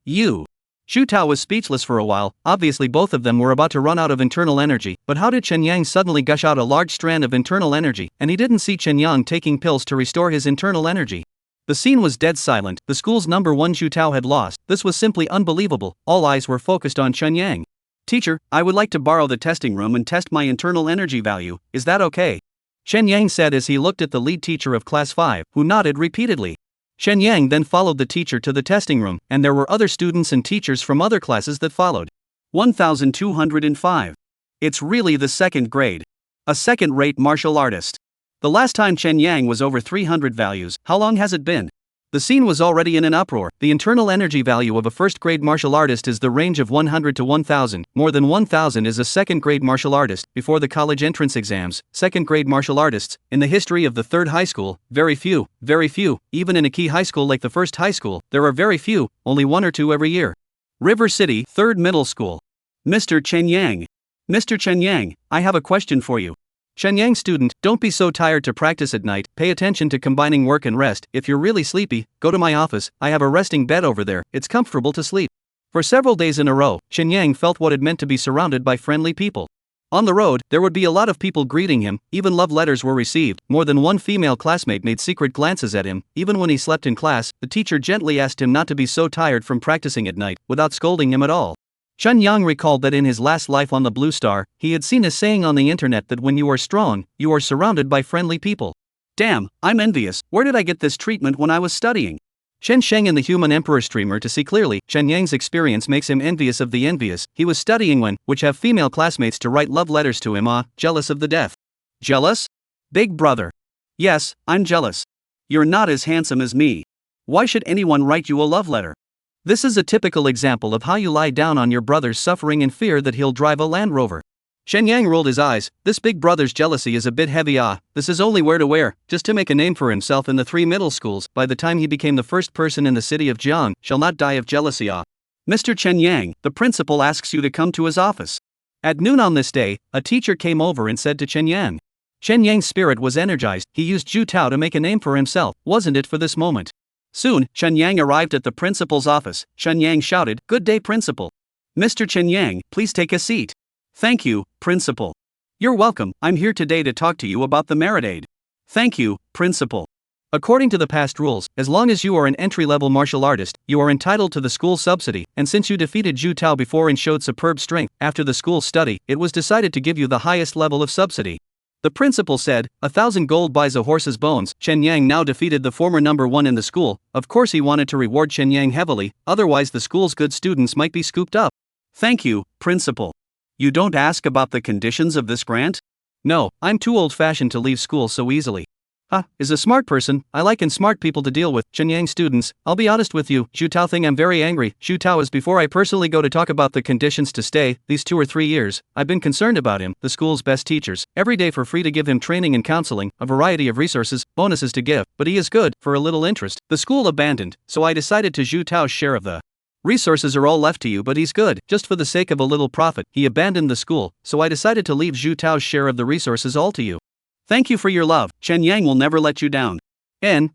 Zhu Tao was speechless for a while. Obviously both of them were about to run out of internal energy, but how did Chen Yang suddenly gush out a large strand of internal energy, and he didn't see Chen Yang taking pills to restore his internal energy. The scene was dead silent. The school's number 1 Zhu Tao had lost. This was simply unbelievable. All eyes were focused on Chen Yang. Teacher, I would like to borrow the testing room and test my internal energy value, is that okay? Chen Yang said as he looked at the lead teacher of class 5, who nodded repeatedly. Chen Yang then followed the teacher to the testing room, and there were other students and teachers from other classes that followed. 1205. It's really the 2nd grade. A 2nd-rate martial artist. The last time Chen Yang was over 300 values, how long has it been? The scene was already in an uproar. The internal energy value of a 1st-grade martial artist is the range of 100 to 1000. More than 1000 is a 2nd-grade martial artist. Before the college entrance exams, 2nd-grade martial artists, in the history of the 3rd high school, very few. Even in a key high school like the 1st high school, there are very few, only 1 or 2 every year. River City, 3rd middle school. Mr. Chen Yang. Mr. Chen Yang, I have a question for you. Chen Yang student, don't be so tired to practice at night, pay attention to combining work and rest. If you're really sleepy, go to my office, I have a resting bed over there, it's comfortable to sleep. For several days in a row, Chen Yang felt what it meant to be surrounded by friendly people. On the road, there would be a lot of people greeting him, even love letters were received, more than one female classmate made secret glances at him. Even when he slept in class, the teacher gently asked him not to be so tired from practicing at night, without scolding him at all. Chen Yang recalled that in his last life on the Blue Star, he had seen a saying on the internet that when you are strong, you are surrounded by friendly people. Damn, I'm envious, where did I get this treatment when I was studying? Shen Sheng in the Human Emperor streamer to see clearly, Chen Yang's experience makes him envious of the envious. He was studying when, which have female classmates to write love letters to him. Jealous of the death. Jealous? Big brother. Yes, I'm jealous. You're not as handsome as me. Why should anyone write you a love letter? This is a typical example of how you lie down on your brother's suffering and fear that he'll drive a Land Rover. Shen Yang rolled his eyes. This big brother's jealousy is a bit heavy. This is only wear, just to make a name for himself in the 3 middle schools. By the time he became the first person in the city of Jiang, shall not die of jealousy. Mr. Chen Yang, the principal asks you to come to his office. At noon on this day, a teacher came over and said to Chen Yang. Chen Yang's spirit was energized. He used Zhu Tao to make a name for himself, wasn't it for this moment? Soon, Chen Yang arrived at the principal's office. Chen Yang shouted, "Good day, principal." Mr. Chen Yang, please take a seat. Thank you, principal. You're welcome, I'm here today to talk to you about the merit aid. Thank you, principal. According to the past rules, as long as you are an entry-level martial artist, you are entitled to the school subsidy, and since you defeated Zhu Tao before and showed superb strength, after the school study, it was decided to give you the highest level of subsidy. The principal said, 1,000 gold buys a horse's bones. Chen Yang now defeated the former number 1 in the school. Of course he wanted to reward Chen Yang heavily, otherwise the school's good students might be scooped up. Thank you, principal. You don't ask about the conditions of this grant? No, I'm too old-fashioned to leave school so easily. Is a smart person. I liken smart people to deal with. Chen Yang students, I'll be honest with you, Zhu Tao thing I'm very angry. Zhu Tao is before I personally go to talk about the conditions to stay, these 2 or 3 years, I've been concerned about him, the school's best teachers, every day for free to give him training and counseling, a variety of resources, bonuses to give, but he is good, for a little interest. The school abandoned, so I decided to Zhu Tao's share of the resources are all left to you, but he's good, just for the sake of a little profit, he abandoned the school, so I decided to leave Zhu Tao's share of the resources all to you. Thank you for your love, Chen Yang will never let you down.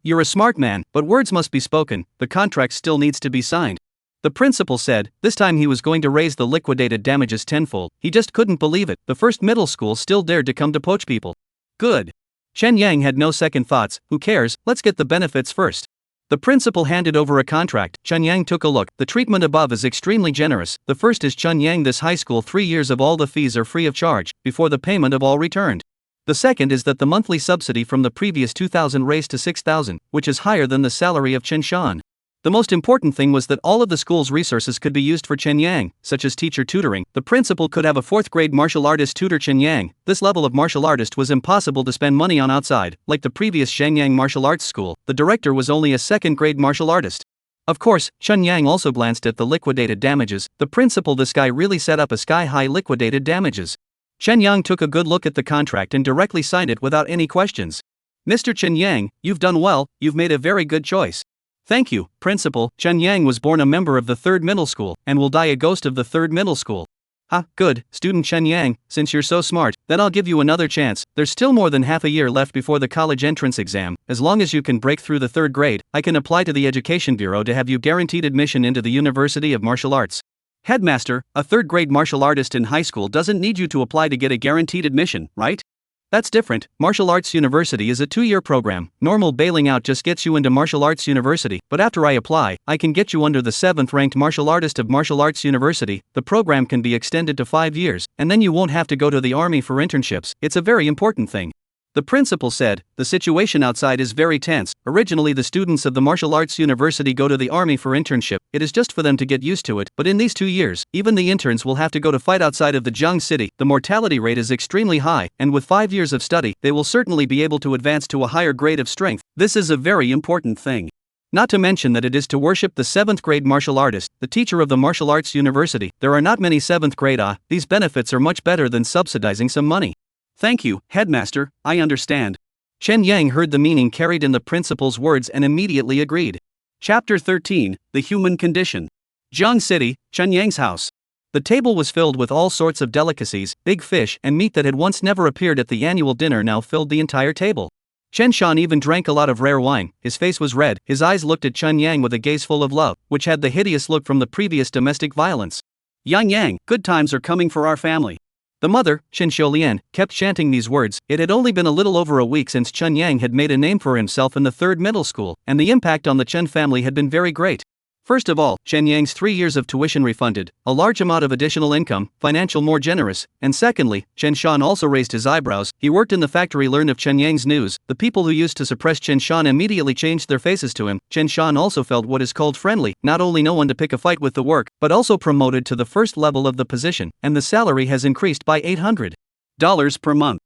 You're a smart man, but words must be spoken, the contract still needs to be signed. The principal said, this time he was going to raise the liquidated damages tenfold, he just couldn't believe it, the first middle school still dared to come to poach people. Good. Chen Yang had no second thoughts, who cares, let's get the benefits first. The principal handed over a contract, Chen Yang took a look, the treatment above is extremely generous, the first is Chen Yang this high school 3 years of all the fees are free of charge, before the payment of all returned. The second is that the monthly subsidy from the previous 2,000 raised to 6,000, which is higher than the salary of Chen Shan. The most important thing was that all of the school's resources could be used for Chen Yang, such as teacher tutoring. The principal could have a 4th grade martial artist tutor Chen Yang. This level of martial artist was impossible to spend money on outside, like the previous Shenyang martial arts school. The director was only a 2nd grade martial artist. Of course, Chen Yang also glanced at the liquidated damages. The principal, this guy really set up a sky-high liquidated damages. Chen Yang took a good look at the contract and directly signed it without any questions. Mr. Chen Yang, you've done well, you've made a very good choice. Thank you, Principal. Chen Yang was born a member of the 3rd middle school, and will die a ghost of the 3rd middle school. Good, student Chen Yang, since you're so smart, then I'll give you another chance. There's still more than half a year left before the college entrance exam. As long as you can break through the 3rd grade, I can apply to the Education Bureau to have you guaranteed admission into the University of Martial Arts. Headmaster, a 3rd grade martial artist in high school doesn't need you to apply to get a guaranteed admission, right? That's different. Martial Arts University is a 2-year program. Normal bailing out just gets you into Martial Arts University, but after I apply, I can get you under the 7th ranked martial artist of Martial Arts University. The program can be extended to 5 years, and then you won't have to go to the army for internships. It's a very important thing. The principal said, the situation outside is very tense. Originally the students of the Martial Arts University go to the army for internship, it is just for them to get used to it, but in these 2 years, even the interns will have to go to fight outside of the Jiang city. The mortality rate is extremely high, and with 5 years of study, they will certainly be able to advance to a higher grade of strength. This is a very important thing. Not to mention that it is to worship the 7th grade martial artist, the teacher of the Martial Arts University. There are not many 7th grade these benefits are much better than subsidizing some money. Thank you, Headmaster, I understand. Chen Yang heard the meaning carried in the principal's words and immediately agreed. Chapter 13, The Human Condition. Jiang City, Chen Yang's house. The table was filled with all sorts of delicacies, big fish and meat that had once never appeared at the annual dinner now filled the entire table. Chen Shan even drank a lot of rare wine, his face was red, his eyes looked at Chen Yang with a gaze full of love, which had the hideous look from the previous domestic violence. Yang, good times are coming for our family. The mother, Chen Xiulian, kept chanting these words. It had only been a little over a week since Chen Yang had made a name for himself in the 3rd middle school, and the impact on the Chen family had been very great. First of all, Chen Yang's 3 years of tuition refunded, a large amount of additional income, financial more generous, and secondly, Chen Shan also raised his eyebrows. He worked in the factory, learned of Chen Yang's news. The people who used to suppress Chen Shan immediately changed their faces to him. Chen Shan also felt what is called friendly, not only no one to pick a fight with the work, but also promoted to the first level of the position, and the salary has increased by $800 per month.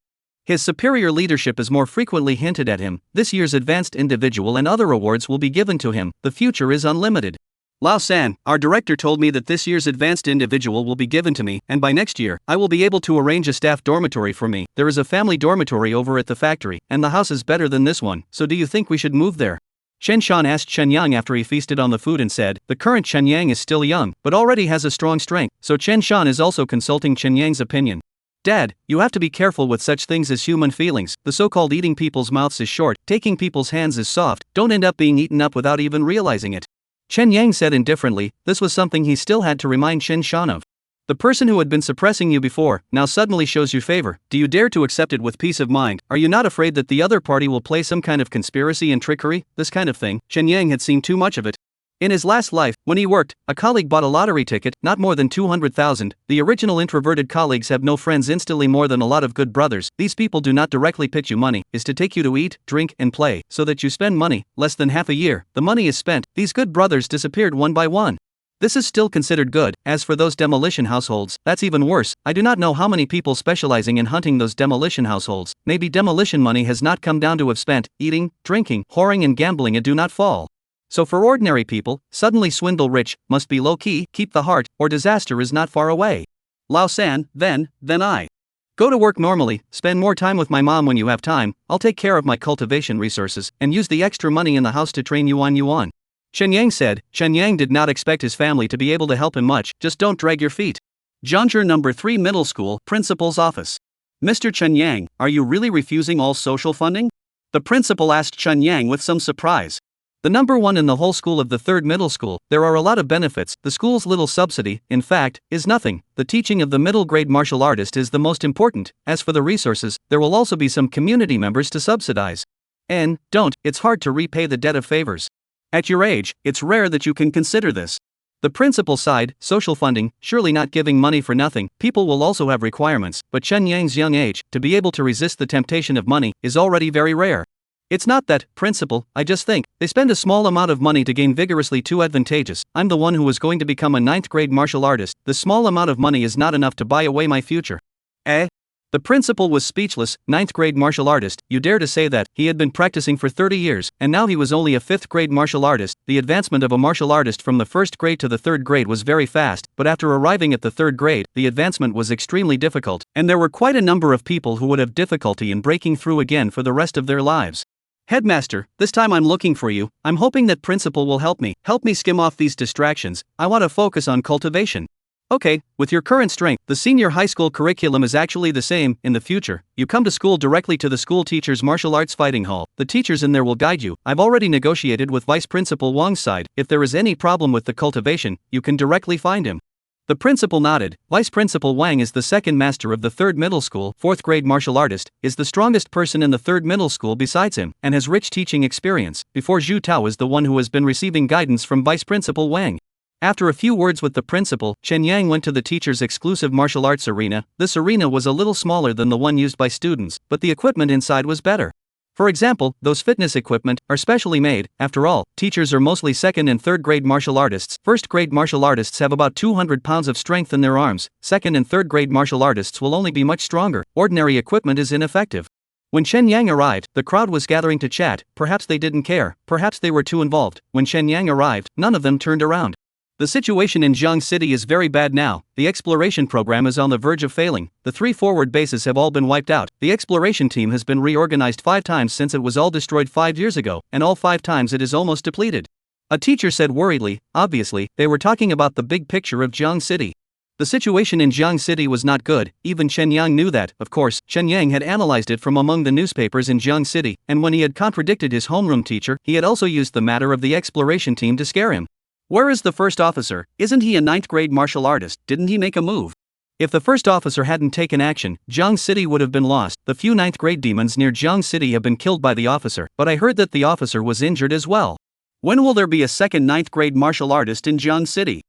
His superior leadership is more frequently hinted at him. This year's advanced individual and other awards will be given to him. The future is unlimited. Lao San, our director told me that this year's advanced individual will be given to me, and by next year, I will be able to arrange a staff dormitory for me. There is a family dormitory over at the factory, and the house is better than this one, so do you think we should move there? Chen Shan asked Chen Yang after he feasted on the food and said, the current Chen Yang is still young, but already has a strong strength, so Chen Shan is also consulting Chen Yang's opinion. Dad, you have to be careful with such things as human feelings. The so-called eating people's mouths is short, taking people's hands is soft, don't end up being eaten up without even realizing it. Chen Yang said indifferently. This was something he still had to remind Chen Shan of. The person who had been suppressing you before, now suddenly shows you favor. Do you dare to accept it with peace of mind? Are you not afraid that the other party will play some kind of conspiracy and trickery? This kind of thing. Chen Yang had seen too much of it. In his last life, when he worked, a colleague bought a lottery ticket, not more than 200,000. The original introverted colleagues have no friends instantly more than a lot of good brothers. These people do not directly pitch you money, is to take you to eat, drink, and play, so that you spend money. Less than half a year, the money is spent. These good brothers disappeared one by one. This is still considered good. As for those demolition households, that's even worse. I do not know how many people specializing in hunting those demolition households. Maybe demolition money has not come down to have spent, eating, drinking, whoring and gambling and do not fall. So for ordinary people, suddenly swindle rich, must be low-key, keep the heart, or disaster is not far away. Lao San, then I. Go to work normally, spend more time with my mom when you have time, I'll take care of my cultivation resources, and use the extra money in the house to train Yuan. Chen Yang said. Chen Yang did not expect his family to be able to help him much, just don't drag your feet. Zhangzhi number 3 Middle School, Principal's Office. Mr. Chen Yang, are you really refusing all social funding? The principal asked Chen Yang with some surprise. The number one in the whole school of the 3rd middle school, there are a lot of benefits. The school's little subsidy, in fact, is nothing. The teaching of the middle grade martial artist is the most important. As for the resources, there will also be some community members to subsidize. And, it's hard to repay the debt of favors. At your age, it's rare that you can consider this. The principal side, social funding, surely not giving money for nothing. People will also have requirements, but Chen Yang's young age, to be able to resist the temptation of money, is already very rare. It's not that, principal, I just think, they spend a small amount of money to gain vigorously too advantageous. I'm the one who is going to become a 9th grade martial artist. The small amount of money is not enough to buy away my future. Eh? The principal was speechless. 9th grade martial artist, you dare to say that? He had been practicing for 30 years, and now he was only a 5th grade martial artist. The advancement of a martial artist from the 1st grade to the 3rd grade was very fast, but after arriving at the 3rd grade, the advancement was extremely difficult, and there were quite a number of people who would have difficulty in breaking through again for the rest of their lives. Headmaster, this time I'm looking for you. I'm hoping that principal will help me skim off these distractions. I want to focus on cultivation. Okay, with your current strength, the senior high school curriculum is actually the same. In the future, you come to school directly to the school teacher's martial arts fighting hall. The teachers in there will guide you. I've already negotiated with Vice Principal Wang's side. If there is any problem with the cultivation, you can directly find him. The principal nodded. Vice Principal Wang is the 2nd master of the 3rd middle school, 4th grade martial artist, is the strongest person in the 3rd middle school besides him, and has rich teaching experience. Before Zhu Tao is the one who has been receiving guidance from Vice Principal Wang. After a few words with the principal, Chen Yang went to the teacher's exclusive martial arts arena. This arena was a little smaller than the one used by students, but the equipment inside was better. For example, those fitness equipment are specially made. After all, teachers are mostly 2nd and 3rd grade martial artists. 1st grade martial artists have about 200 pounds of strength in their arms. 2nd and 3rd grade martial artists will only be much stronger. Ordinary equipment is ineffective. When Chen Yang arrived, the crowd was gathering to chat. Perhaps they didn't care, perhaps they were too involved. When Chen Yang arrived, none of them turned around. The situation in Jiang City is very bad now. The exploration program is on the verge of failing. The 3 forward bases have all been wiped out. The exploration team has been reorganized 5 times since it was all destroyed 5 years ago, and all 5 times it is almost depleted. A teacher said worriedly. Obviously, they were talking about the big picture of Jiang City. The situation in Jiang City was not good. Even Chen Yang knew that. Of course, Chen Yang had analyzed it from among the newspapers in Jiang City, and when he had contradicted his homeroom teacher, he had also used the matter of the exploration team to scare him. Where is the 1st officer? Isn't he a 9th grade martial artist? Didn't he make a move? If the 1st officer hadn't taken action, Jiang City would have been lost. The few 9th grade demons near Jiang City have been killed by the officer, but I heard that the officer was injured as well. When will there be a 2nd 9th grade martial artist in Jiang City?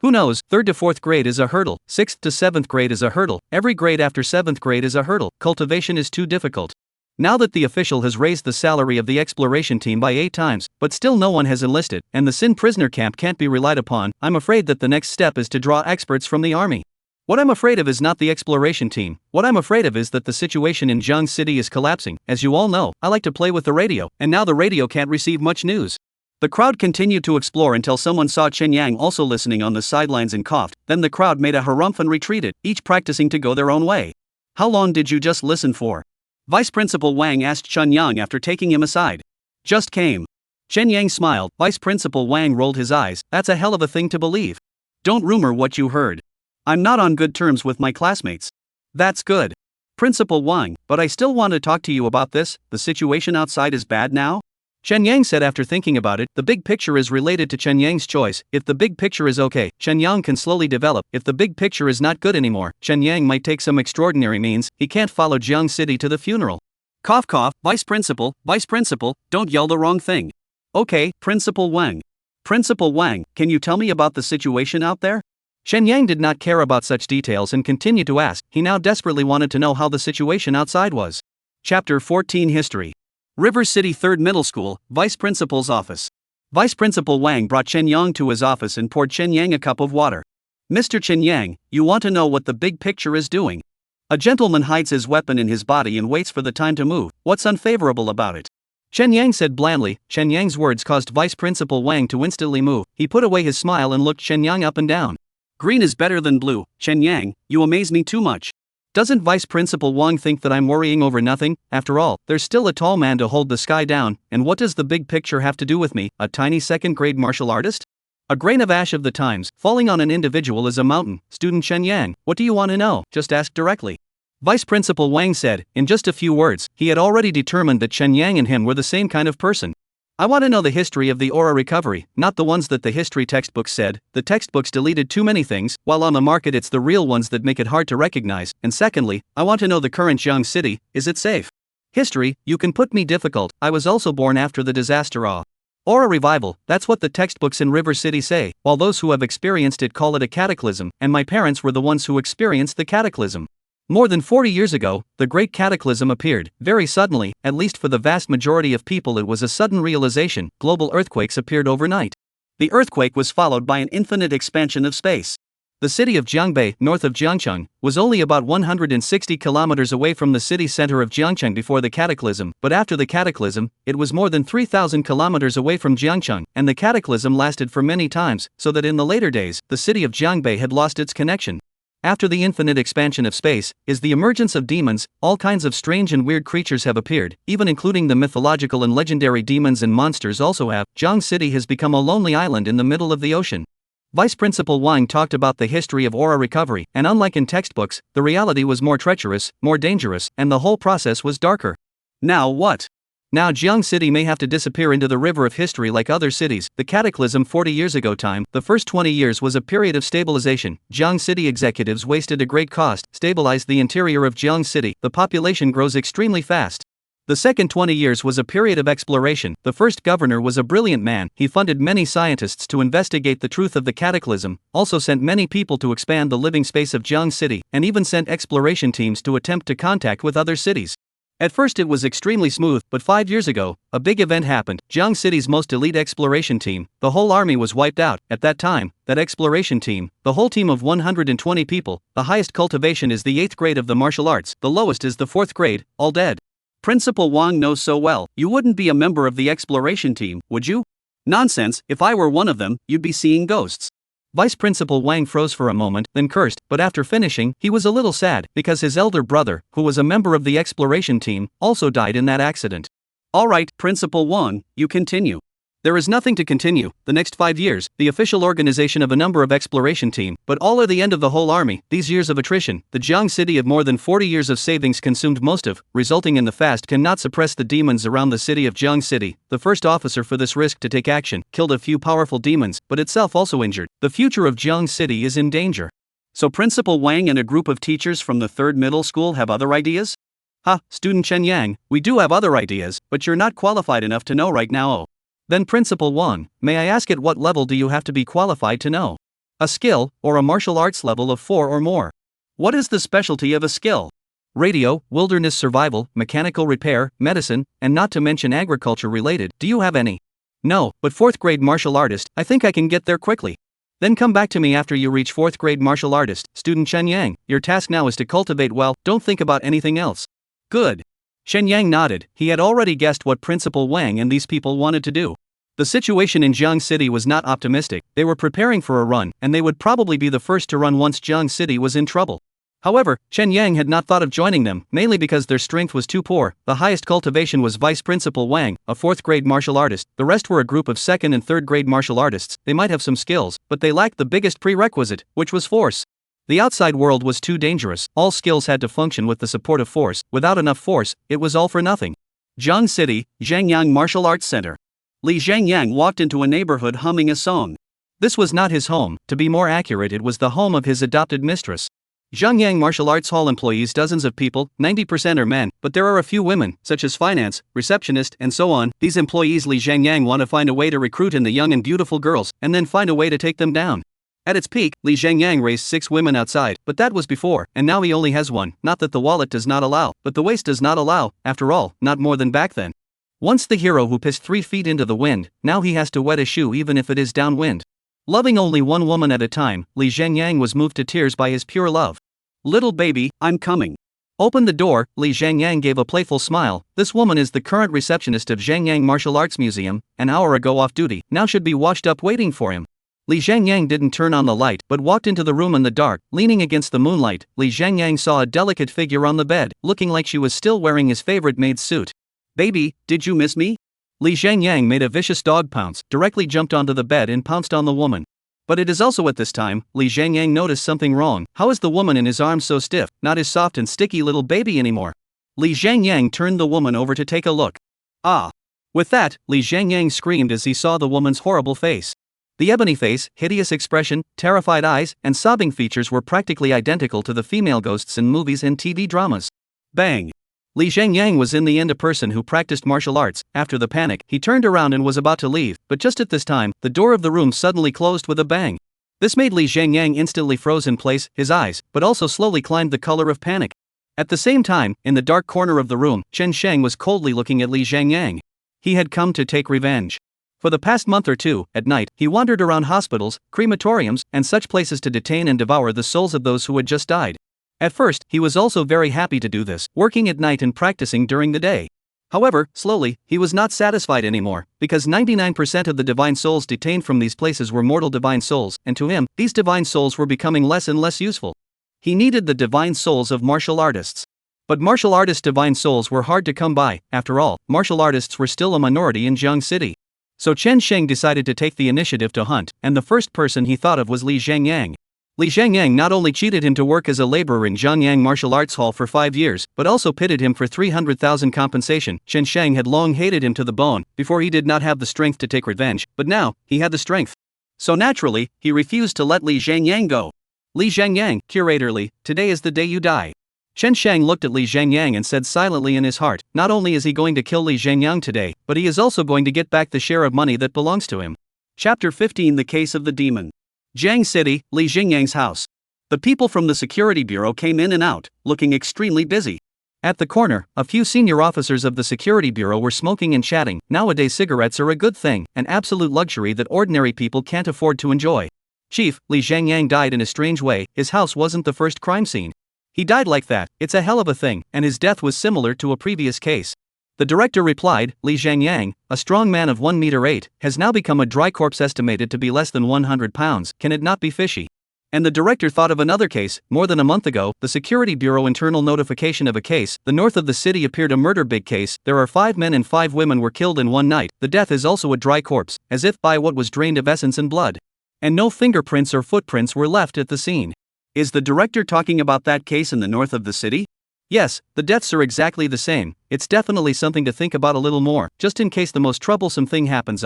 Who knows? 3rd to 4th grade is a hurdle. 6th to 7th grade is a hurdle. Every grade after 7th grade is a hurdle. Cultivation is too difficult. Now that the official has raised the salary of the exploration team by 8 times, but still no one has enlisted, and the Sin prisoner camp can't be relied upon, I'm afraid that the next step is to draw experts from the army. What I'm afraid of is not the exploration team. What I'm afraid of is that the situation in Jiang City is collapsing. As you all know, I like to play with the radio, and now the radio can't receive much news. The crowd continued to explore until someone saw Chen Yang also listening on the sidelines and coughed. Then the crowd made a harumph and retreated, each practicing to go their own way. How long did you just listen for? Vice Principal Wang asked Chen Yang after taking him aside. Just came. Chen Yang smiled. Vice Principal Wang rolled his eyes. That's a hell of a thing to believe. Don't rumor what you heard. I'm not on good terms with my classmates. That's good. Principal Wang, but I still want to talk to you about this. The situation outside is bad now? Chen Yang said after thinking about it. The big picture is related to Chen Yang's choice. If the big picture is okay, Chen Yang can slowly develop. If the big picture is not good anymore, Chen Yang might take some extraordinary means. He can't follow Jiang City to the funeral. Cough cough. Vice Principal, don't yell the wrong thing. Okay, Principal Wang. Principal Wang, can you tell me about the situation out there? Chen Yang did not care about such details and continued to ask. He now desperately wanted to know how the situation outside was. Chapter 14 History. River City 3rd Middle School, Vice Principal's Office. Vice Principal Wang brought Chen Yang to his office and poured Chen Yang a cup of water. Mr. Chen Yang, you want to know what the big picture is doing? A gentleman hides his weapon in his body and waits for the time to move. What's unfavorable about it? Chen Yang said blandly. Chen Yang's words caused Vice Principal Wang to instantly move. He put away his smile and looked Chen Yang up and down. Green is better than blue. Chen Yang, you amaze me too much. Doesn't Vice Principal Wang think that I'm worrying over nothing? After all, there's still a tall man to hold the sky down, and what does the big picture have to do with me, a tiny second-grade martial artist? A grain of ash of the times, falling on an individual is a mountain. Student Chen Yang, what do you want to know? Just ask directly. Vice Principal Wang said, in just a few words. He had already determined that Chen Yang and him were the same kind of person. I want to know the history of the aura recovery, not the ones that the history textbooks said. The textbooks deleted too many things, while on the market it's the real ones that make it hard to recognize. And secondly, I want to know the current Jiang city, is it safe? History, you can put me difficult, I was also born after the disaster. Aura revival, that's what the textbooks in River City say, while those who have experienced it call it a cataclysm, and my parents were the ones who experienced the cataclysm. More than 40 years ago, the Great Cataclysm appeared, very suddenly. At least for the vast majority of people it was a sudden realization. Global earthquakes appeared overnight. The earthquake was followed by an infinite expansion of space. The city of Jiangbei, north of Jiangcheng, was only about 160 kilometers away from the city center of Jiangcheng before the cataclysm, but after the cataclysm, it was more than 3,000 kilometers away from Jiangcheng, and the cataclysm lasted for many times, so that in the later days, the city of Jiangbei had lost its connection. After the infinite expansion of space, is the emergence of demons. All kinds of strange and weird creatures have appeared, even including the mythological and legendary demons and monsters also have. Jiang City has become a lonely island in the middle of the ocean. Vice Principal Wang talked about the history of aura recovery, and unlike in textbooks, the reality was more treacherous, more dangerous, and the whole process was darker. Now what? Now Jiang City may have to disappear into the river of history like other cities. The cataclysm 40 years ago time, the first 20 years was a period of stabilization. Jiang City executives wasted a great cost, stabilized the interior of Jiang City. The population grows extremely fast. The second 20 years was a period of exploration. The first governor was a brilliant man. He funded many scientists to investigate the truth of the cataclysm, also sent many people to expand the living space of Jiang City, and even sent exploration teams to attempt to contact with other cities. At first it was extremely smooth, but 5 years ago, a big event happened. Jiang City's most elite exploration team, the whole army was wiped out. At that time, that exploration team, the whole team of 120 people, the highest cultivation is the 8th grade of the martial arts, the lowest is the 4th grade, all dead. Principal Wang knows so well. You wouldn't be a member of the exploration team, would you? Nonsense, if I were one of them, you'd be seeing ghosts. Vice Principal Wang froze for a moment, then cursed, but after finishing, he was a little sad, because his elder brother, who was a member of the exploration team, also died in that accident. Alright, Principal Wang, you continue. There is nothing to continue. The next 5 years, the official organization of a number of exploration team, but all are the end of the whole army. These years of attrition, the Jiang City of more than 40 years of savings consumed most of, resulting in the fast cannot suppress the demons around the city of Jiang City. The first officer for this risk to take action, killed a few powerful demons, but itself also injured. The future of Jiang City is in danger. So Principal Wang and a group of teachers from the 3rd middle school have other ideas? Student Chen Yang, we do have other ideas, but you're not qualified enough to know right now. Then Principal Wang, may I ask at what level do you have to be qualified to know? A skill, or a martial arts level of 4 or more. What is the specialty of a skill? Radio, wilderness survival, mechanical repair, medicine, and not to mention agriculture related. Do you have any? No, but 4th grade martial artist, I think I can get there quickly. Then come back to me after you reach 4th grade martial artist. Student Chen Yang, your task now is to cultivate well, don't think about anything else. Good. Chen Yang nodded. He had already guessed what Principal Wang and these people wanted to do. The situation in Jiang City was not optimistic. They were preparing for a run, and they would probably be the first to run once Jiang City was in trouble. However, Chen Yang had not thought of joining them, mainly because their strength was too poor. The highest cultivation was Vice Principal Wang, a 4th grade martial artist. The rest were a group of 2nd and 3rd grade martial artists. They might have some skills, but they lacked the biggest prerequisite, which was force. The outside world was too dangerous. All skills had to function with the support of force. Without enough force, it was all for nothing. Jiang City, Zhangyang Martial Arts Center. Li Zhangyang walked into a neighborhood humming a song. This was not his home. To be more accurate, it was the home of his adopted mistress. Zhangyang Martial Arts Hall employees dozens of people, 90% are men, but there are a few women, such as finance, receptionist, and so on. These employees Li Zhangyang want to find a way to recruit in the young and beautiful girls, and then find a way to take them down. At its peak, Li Zhangyang raised 6 women outside, but that was before, and now he only has 1. Not that the wallet does not allow, but the waist does not allow, after all, not more than back then. Once the hero who pissed 3 feet into the wind, now he has to wet a shoe even if it is downwind. Loving only one woman at a time, Li Zhangyang was moved to tears by his pure love. Little baby, I'm coming. Open the door, Li Zhangyang gave a playful smile. This woman is the current receptionist of Zhangyang Martial Arts Museum, an hour ago off duty, now should be washed up waiting for him. Li Zhangyang didn't turn on the light but walked into the room in the dark, leaning against the moonlight. Li Zhangyang saw a delicate figure on the bed, looking like she was still wearing his favorite maid's suit. Baby, did you miss me? Li Zhangyang made a vicious dog pounce, directly jumped onto the bed and pounced on the woman. But it is also at this time, Li Zhangyang noticed something wrong. How is the woman in his arms so stiff, not his soft and sticky little baby anymore? Li Zhangyang turned the woman over to take a look. Ah! With that, Li Zhangyang screamed as he saw the woman's horrible face. The ebony face, hideous expression, terrified eyes, and sobbing features were practically identical to the female ghosts in movies and TV dramas. Bang! Li Zhangyang was in the end a person who practiced martial arts. After the panic, he turned around and was about to leave, but just at this time, the door of the room suddenly closed with a bang. This made Li Zhangyang instantly froze in place, his eyes, but also slowly climbed the color of panic. At the same time, in the dark corner of the room, Chen Sheng was coldly looking at Li Zhangyang. He had come to take revenge. For the past month or two, at night, he wandered around hospitals, crematoriums, and such places to detain and devour the souls of those who had just died. At first, he was also very happy to do this, working at night and practicing during the day. However, slowly, he was not satisfied anymore, because 99% of the divine souls detained from these places were mortal divine souls, and to him, these divine souls were becoming less and less useful. He needed the divine souls of martial artists. But martial artist divine souls were hard to come by. After all, martial artists were still a minority in Jiang City. So Chen Sheng decided to take the initiative to hunt, and the first person he thought of was Li Zhangyang. Li Zhangyang not only cheated him to work as a laborer in Zhangyang Martial Arts Hall for 5 years, but also pitted him for 300,000 compensation. Chen Sheng had long hated him to the bone. Before, he did not have the strength to take revenge, but now, he had the strength. So naturally, he refused to let Li Zhangyang go. Li Zhangyang, curatorly, today is the day you die. Chen Sheng looked at Li Zhangyang and said silently in his heart, not only is he going to kill Li Zhangyang today, but he is also going to get back the share of money that belongs to him. Chapter 15 The Case of the Demon. Jiang City, Li Zhangyang's house. The people from the security bureau came in and out, looking extremely busy. At the corner, a few senior officers of the security bureau were smoking and chatting. Nowadays cigarettes are a good thing, an absolute luxury that ordinary people can't afford to enjoy. Chief, Li Zhangyang died in a strange way. His house wasn't the first crime scene. He died like that, it's a hell of a thing, and his death was similar to a previous case. The director replied, Li Zhangyang, a strong man of 1 meter 8, has now become a dry corpse estimated to be less than 100 pounds, can it not be fishy? And the director thought of another case. More than a month ago, the security bureau internal notification of a case. The north of the city appeared a murder big case. There are 5 men and 5 women were killed in one night. The death is also a dry corpse, as if by what was drained of essence and blood. And no fingerprints or footprints were left at the scene. Is the director talking about that case in the north of the city? Yes, the deaths are exactly the same. It's definitely something to think about a little more, just in case the most troublesome thing happens.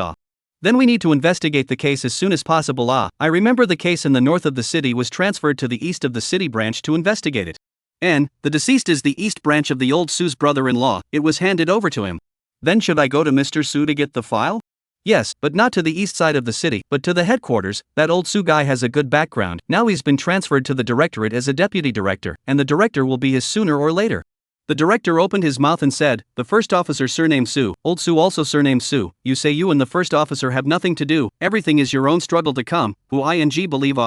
Then we need to investigate the case as soon as possible. I remember the case in the north of the city was transferred to the east of the city branch to investigate it. And, the deceased is the east branch of the old Su's brother-in-law. It was handed over to him. Then should I go to Mr. Su to get the file? Yes, but not to the east side of the city, but to the headquarters. That old Su guy has a good background. Now he's been transferred to the directorate as a deputy director, and the director will be his sooner or later. The director opened his mouth and said, the first officer surnamed Su, old Su also surnamed Su. You say you and the first officer have nothing to do, everything is your own struggle to come, who ing believe.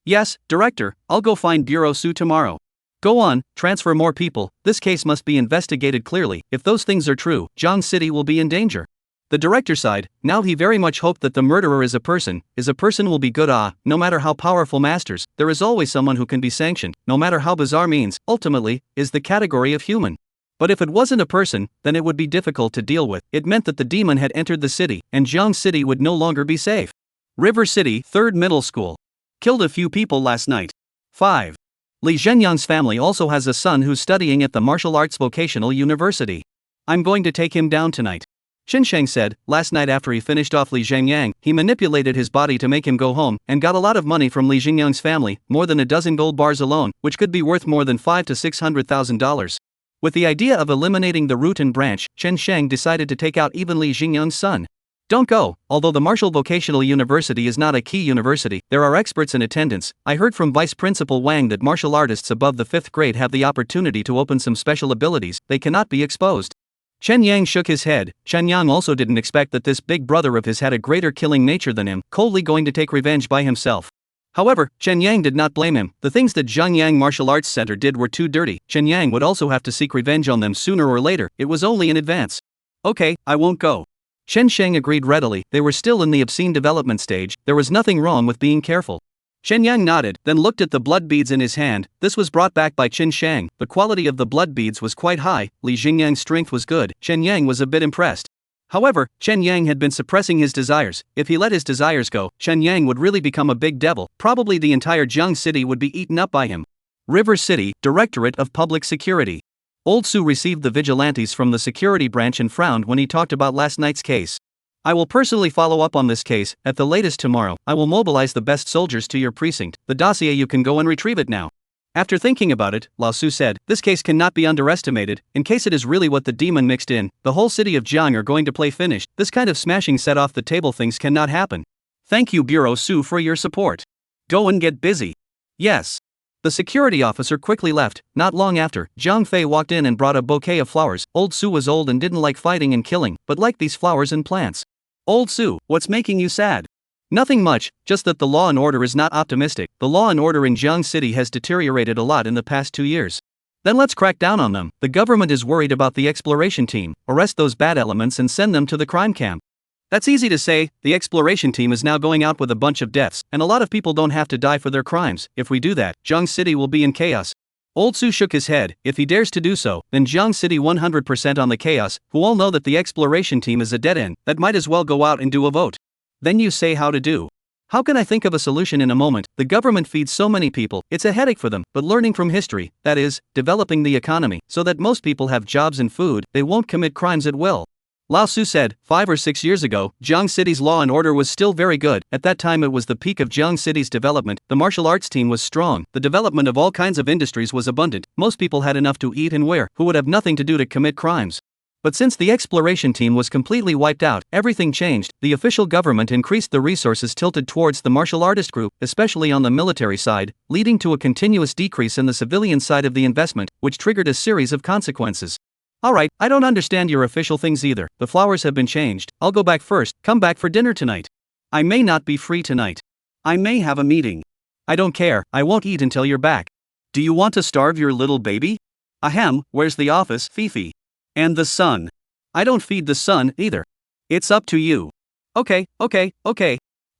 Yes, director, I'll go find Bureau Su tomorrow. Go on, transfer more people, this case must be investigated clearly. If those things are true, Jiang City will be in danger. The director sighed. Now he very much hoped that the murderer is a person will be good. No matter how powerful masters, there is always someone who can be sanctioned, no matter how bizarre means, ultimately, is the category of human. But if it wasn't a person, then it would be difficult to deal with. It meant that the demon had entered the city, and Jiang City would no longer be safe. River City, 3rd Middle School. Killed a few people last night. 5. Li Zhangyang's family also has a son who's studying at the Martial Arts Vocational University. I'm going to take him down tonight. Chen Sheng said, last night after he finished off Li Zhangyang, he manipulated his body to make him go home, and got a lot of money from Li Zhangyang's family, more than a dozen gold bars alone, which could be worth more than $500,000 to $600,000. With the idea of eliminating the root and branch, Chen Sheng decided to take out even Li Zhangyang's son. Don't go, although the Martial Vocational University is not a key university, there are experts in attendance. I heard from Vice Principal Wang that martial artists above the 5th grade have the opportunity to open some special abilities, they cannot be exposed. Chen Yang shook his head. Chen Yang also didn't expect that this big brother of his had a greater killing nature than him, coldly going to take revenge by himself. However, Chen Yang did not blame him. The things that Zhangyang Martial Arts Center did were too dirty. Chen Yang would also have to seek revenge on them sooner or later. It was only in advance. Okay, I won't go. Chen Sheng agreed readily. They were still in the obscene development stage. There was nothing wrong with being careful. Chen Yang nodded, then looked at the blood beads in his hand. This was brought back by Qin Shang. The quality of the blood beads was quite high. Li Jingyang's strength was good. Chen Yang was a bit impressed. However, Chen Yang had been suppressing his desires. If he let his desires go, Chen Yang would really become a big devil. Probably the entire Jiang city would be eaten up by him. River City, Directorate of Public Security. Old Su received the vigilantes from the security branch and frowned when he talked about last night's case. I will personally follow up on this case. At the latest tomorrow, I will mobilize the best soldiers to your precinct. The dossier, you can go and retrieve it now. After thinking about it, Lao Su said, this case cannot be underestimated. In case it is really what the demon mixed in, the whole city of Jiang are going to play finished. This kind of smashing set off the table things cannot happen. Thank you, Bureau Su, for your support. Go and get busy. Yes. The security officer quickly left. Not long after, Jiang Fei walked in and brought a bouquet of flowers. Old Su was old and didn't like fighting and killing, but liked these flowers and plants. Old Su, what's making you sad? Nothing much, just that the law and order is not optimistic. The law and order in Jiang City has deteriorated a lot in the past 2 years. Then let's crack down on them. The government is worried about the exploration team. Arrest those bad elements and send them to the crime camp. That's easy to say. The exploration team is now going out with a bunch of deaths, and a lot of people don't have to die for their crimes. If we do that, Jiang City will be in chaos. Old Su shook his head. If he dares to do so, then Jiang City 100% on the chaos, who all know that the exploration team is a dead end, that might as well go out and do a vote. Then you say how to do. How can I think of a solution in a moment? The government feeds so many people, it's a headache for them, but learning from history, that is, developing the economy, so that most people have jobs and food, they won't commit crimes at will. Lao Su said, 5 or 6 years ago, Jiang City's law and order was still very good. At that time it was the peak of Jiang City's development. The martial arts team was strong. The development of all kinds of industries was abundant. Most people had enough to eat and wear, who would have nothing to do to commit crimes. But since the exploration team was completely wiped out, everything changed. The official government increased the resources tilted towards the martial artist group, especially on the military side, leading to a continuous decrease in the civilian side of the investment, which triggered a series of consequences. Alright, I don't understand your official things either. The flowers have been changed. I'll go back first. Come back for dinner tonight. I may not be free tonight. I may have a meeting. I don't care, I won't eat until you're back. Do you want to starve your little baby? Ahem, where's the office, Fifi? And the son? I don't feed the son either. It's up to you. Okay.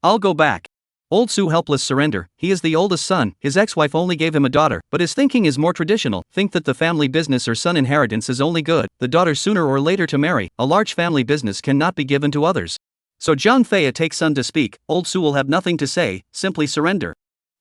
I'll go back. Old Su helpless surrender. He is the oldest son. His ex-wife only gave him a daughter, but his thinking is more traditional. Think that the family business or son inheritance is only good. The daughter sooner or later to marry. A large family business cannot be given to others. So Jiang Fei takes son to speak. Old Su will have nothing to say, simply surrender.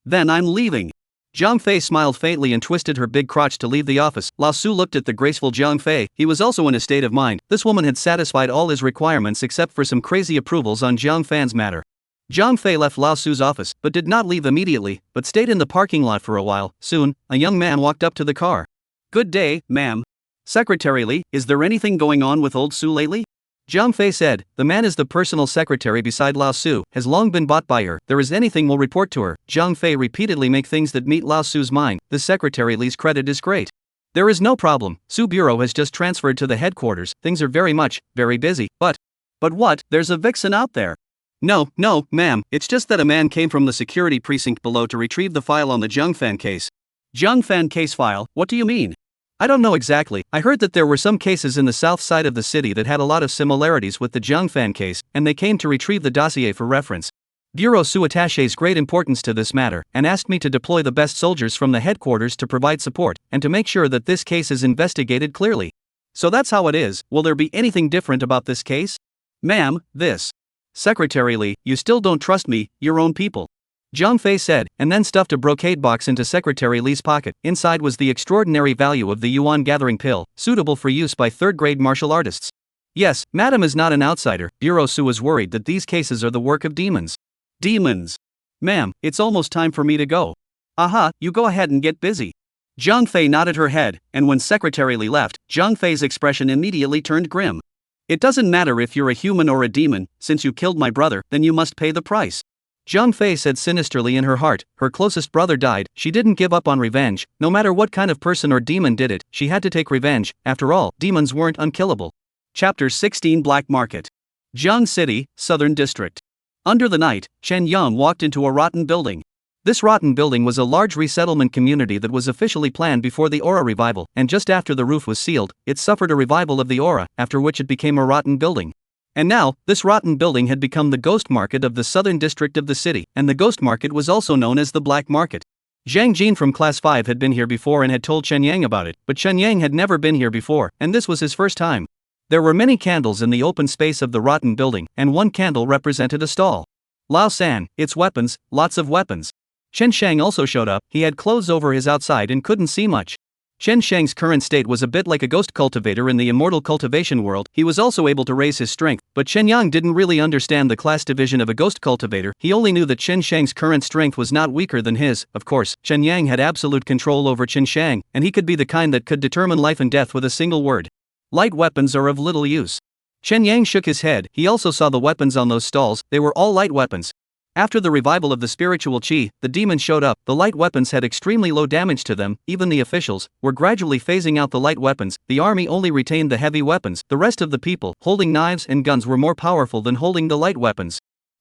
Then I'm leaving. Jiang Fei smiled faintly and twisted her big crotch to leave the office. Lao Su looked at the graceful Jiang Fei. He was also in a state of mind. This woman had satisfied all his requirements except for some crazy approvals on Jiang Fan's matter. Jiang Fei left Lao Su's office, but did not leave immediately, but stayed in the parking lot for a while. Soon, a young man walked up to the car. Good day, ma'am. Secretary Li, is there anything going on with Old Su lately? Jiang Fei said, the man is the personal secretary beside Lao Su, has long been bought by her. There is anything we'll report to her. Jiang Fei repeatedly make things that meet Lao Su's mind. The Secretary Li's credit is great. There is no problem. Su Bureau has just transferred to the headquarters. Things are very busy, but what? There's a vixen out there. No, ma'am, it's just that a man came from the security precinct below to retrieve the file on the Jiang Fan case. Jiang Fan case file, what do you mean? I don't know exactly. I heard that there were some cases in the south side of the city that had a lot of similarities with the Jiang Fan case, and they came to retrieve the dossier for reference. Bureau Su attaches great importance to this matter, and asked me to deploy the best soldiers from the headquarters to provide support, and to make sure that this case is investigated clearly. So that's how it is. Will there be anything different about this case? Ma'am, this. Secretary Li, you still don't trust me, your own people. Jiang Fei said, and then stuffed a brocade box into Secretary Li's pocket. Inside was the extraordinary value of the yuan gathering pill, suitable for use by third-grade martial artists. Yes, Madam is not an outsider. Bureau Su was worried that these cases are the work of demons. Demons. Ma'am, it's almost time for me to go. Aha, you go ahead and get busy. Jiang Fei nodded her head, and when Secretary Li left, Jiang Fei's expression immediately turned grim. It doesn't matter if you're a human or a demon, since you killed my brother, then you must pay the price. Jiang Fei said sinisterly in her heart. Her closest brother died. She didn't give up on revenge. No matter what kind of person or demon did it, she had to take revenge. After all, demons weren't unkillable. Chapter 16 Black Market. Jiang City, Southern District. Under the night, Chen Yang walked into a rotten building. This rotten building was a large resettlement community that was officially planned before the aura revival, and just after the roof was sealed, it suffered a revival of the aura, after which it became a rotten building. And now, this rotten building had become the ghost market of the southern district of the city, and the ghost market was also known as the black market. Zhang Jin from class 5 had been here before and had told Chen Yang about it, but Chen Yang had never been here before, and this was his first time. There were many candles in the open space of the rotten building, and one candle represented a stall. Lao San, it's weapons, lots of weapons. Chen Shang also showed up. He had clothes over his outside and couldn't see much. Chen Shang's current state was a bit like a ghost cultivator in the immortal cultivation world. He was also able to raise his strength, but Chen Yang didn't really understand the class division of a ghost cultivator. He only knew that Chen Shang's current strength was not weaker than his. Of course, Chen Yang had absolute control over Chen Shang, and he could be the kind that could determine life and death with a single word. Light weapons are of little use. Chen Yang shook his head. He also saw the weapons on those stalls. They were all light weapons. After the revival of the spiritual chi, the demon showed up. The light weapons had extremely low damage to them. Even the officials were gradually phasing out the light weapons. The army only retained the heavy weapons. The rest of the people holding knives and guns were more powerful than holding the light weapons.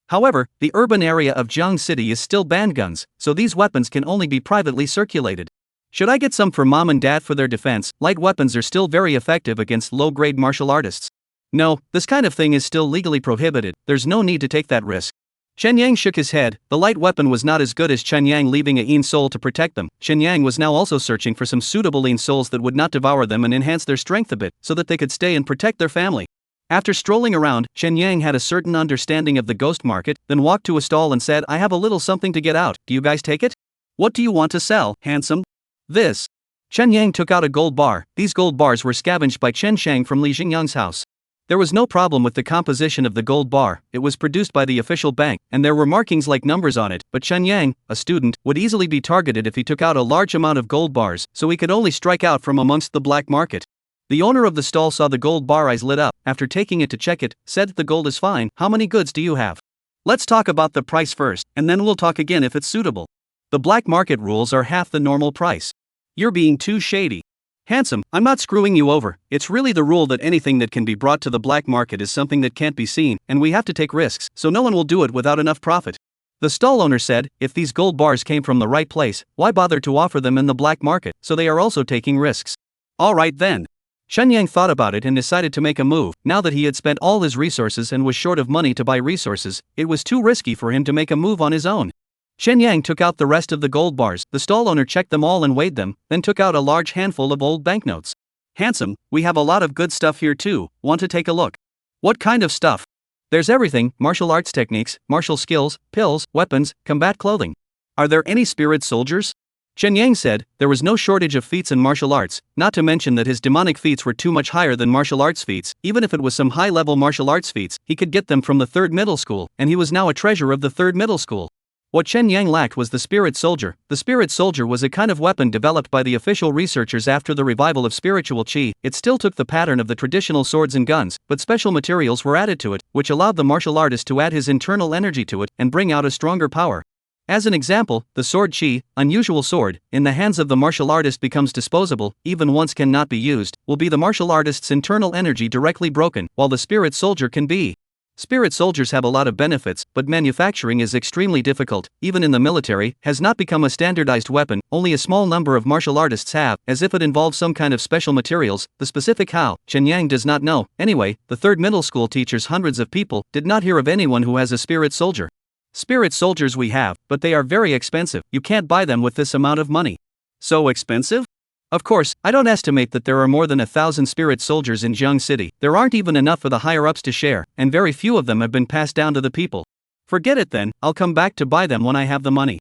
However, the urban area of Jiang City is still banned guns, so these weapons can only be privately circulated. Should I get some for mom and dad for their defense? Light weapons are still very effective against low-grade martial artists. No, this kind of thing is still legally prohibited. There's no need to take that risk. Chen Yang shook his head. The light weapon was not as good as Chen Yang leaving a yin soul to protect them. Chen Yang was now also searching for some suitable yin souls that would not devour them and enhance their strength a bit, so that they could stay and protect their family. After strolling around, Chen Yang had a certain understanding of the ghost market, then walked to a stall and said, "I have a little something to get out. Do you guys take it? What do you want to sell, handsome?" "This." Chen Yang took out a gold bar. These gold bars were scavenged by Chen Shang from Li Xingyang's house. There was no problem with the composition of the gold bar. It was produced by the official bank, and there were markings like numbers on it, but Chen Yang, a student, would easily be targeted if he took out a large amount of gold bars, so he could only strike out from amongst the black market. The owner of the stall saw the gold bar, eyes lit up. After taking it to check it, said, "The gold is fine. How many goods do you have? Let's talk about the price first, and then we'll talk again if it's suitable. The black market rules are half the normal price. You're being too shady." "Handsome, I'm not screwing you over. It's really the rule that anything that can be brought to the black market is something that can't be seen, and we have to take risks, so no one will do it without enough profit." The stall owner said, "If these gold bars came from the right place, why bother to offer them in the black market?" So they are also taking risks. Alright then. Chen Yang thought about it and decided to make a move. Now that he had spent all his resources and was short of money to buy resources, it was too risky for him to make a move on his own. Chen Yang took out the rest of the gold bars. The stall owner checked them all and weighed them, then took out a large handful of old banknotes. "Handsome, we have a lot of good stuff here too. Want to take a look?" "What kind of stuff?" "There's everything: martial arts techniques, martial skills, pills, weapons, combat clothing." "Are there any spirit soldiers?" Chen Yang said, there was no shortage of feats in martial arts, not to mention that his demonic feats were too much higher than martial arts feats. Even if it was some high-level martial arts feats, he could get them from the 3rd middle school, and he was now a treasure of the 3rd middle school. What Chen Yang lacked was the spirit soldier. The spirit soldier was a kind of weapon developed by the official researchers after the revival of spiritual chi. It still took the pattern of the traditional swords and guns, but special materials were added to it, which allowed the martial artist to add his internal energy to it and bring out a stronger power. As an example, the sword chi, unusual sword, in the hands of the martial artist becomes disposable, even once cannot be used, will be the martial artist's internal energy directly broken, while the spirit soldier can be. Spirit soldiers have a lot of benefits, but manufacturing is extremely difficult. Even in the military, has not become a standardized weapon. Only a small number of martial artists have, as if it involves some kind of special materials. The specific how, Chen Yang does not know. Anyway, the 3rd middle school teaches hundreds of people, did not hear of anyone who has a spirit soldier. "Spirit soldiers we have, but they are very expensive. You can't buy them with this amount of money." "So expensive?" "Of course, I don't estimate that there are more than 1,000 spirit soldiers in Jiang City. There aren't even enough for the higher-ups to share, and very few of them have been passed down to the people." "Forget it then, I'll come back to buy them when I have the money."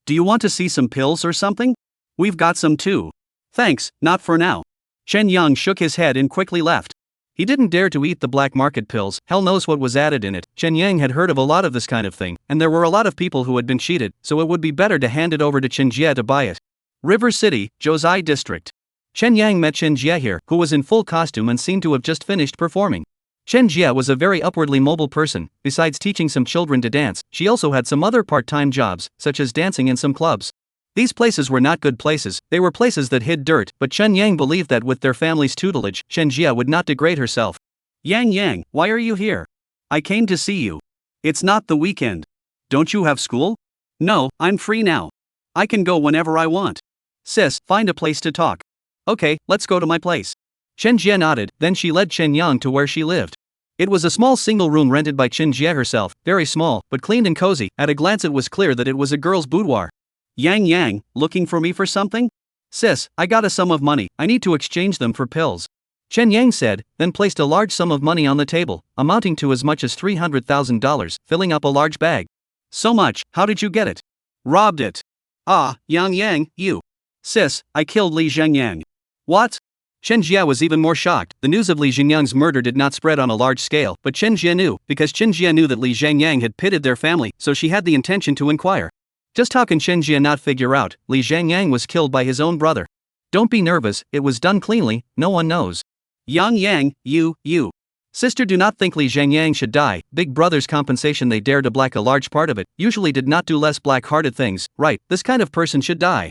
"Do you want to see some pills or something? We've got some too." "Thanks, not for now." Chen Yang shook his head and quickly left. He didn't dare to eat the black market pills. Hell knows what was added in it. Chen Yang had heard of a lot of this kind of thing, and there were a lot of people who had been cheated, so it would be better to hand it over to Chen Jie to buy it. River City, Zhozai District. Chen Yang met Chen Jie here, who was in full costume and seemed to have just finished performing. Chen Jie was a very upwardly mobile person. Besides teaching some children to dance, she also had some other part-time jobs, such as dancing in some clubs. These places were not good places. They were places that hid dirt, but Chen Yang believed that with their family's tutelage, Chen Jie would not degrade herself. Yang, why are you here? I came to see you. It's not the weekend. Don't you have school? No, I'm free now. I can go whenever I want. Sis, find a place to talk. Okay, let's go to my place. Chen Jie nodded, then she led Chen Yang to where she lived. It was a small single room rented by Chen Jie herself, very small, but clean and cozy. At a glance it was clear that it was a girl's boudoir. Yang, looking for me for something? Sis, I got a sum of money, I need to exchange them for pills. Chen Yang said, then placed a large sum of money on the table, amounting to as much as $300,000, filling up a large bag. So much, how did you get it? Robbed it. Ah, Yang, you. Sis, I killed Li Zhengyang. What? Chen Jie was even more shocked. The news of Li Zhengyang's murder did not spread on a large scale, but Chen Jie knew, because Chen Jie knew that Li Zhengyang had pitted their family, so she had the intention to inquire. Just how can Chen Jie not figure out, Li Zhengyang was killed by his own brother? Don't be nervous, it was done cleanly, no one knows. Yang, you. Sister, do not think Li Zhengyang should die. Big brother's compensation, they dare to black a large part of it, usually did not do less black-hearted things, right, this kind of person should die.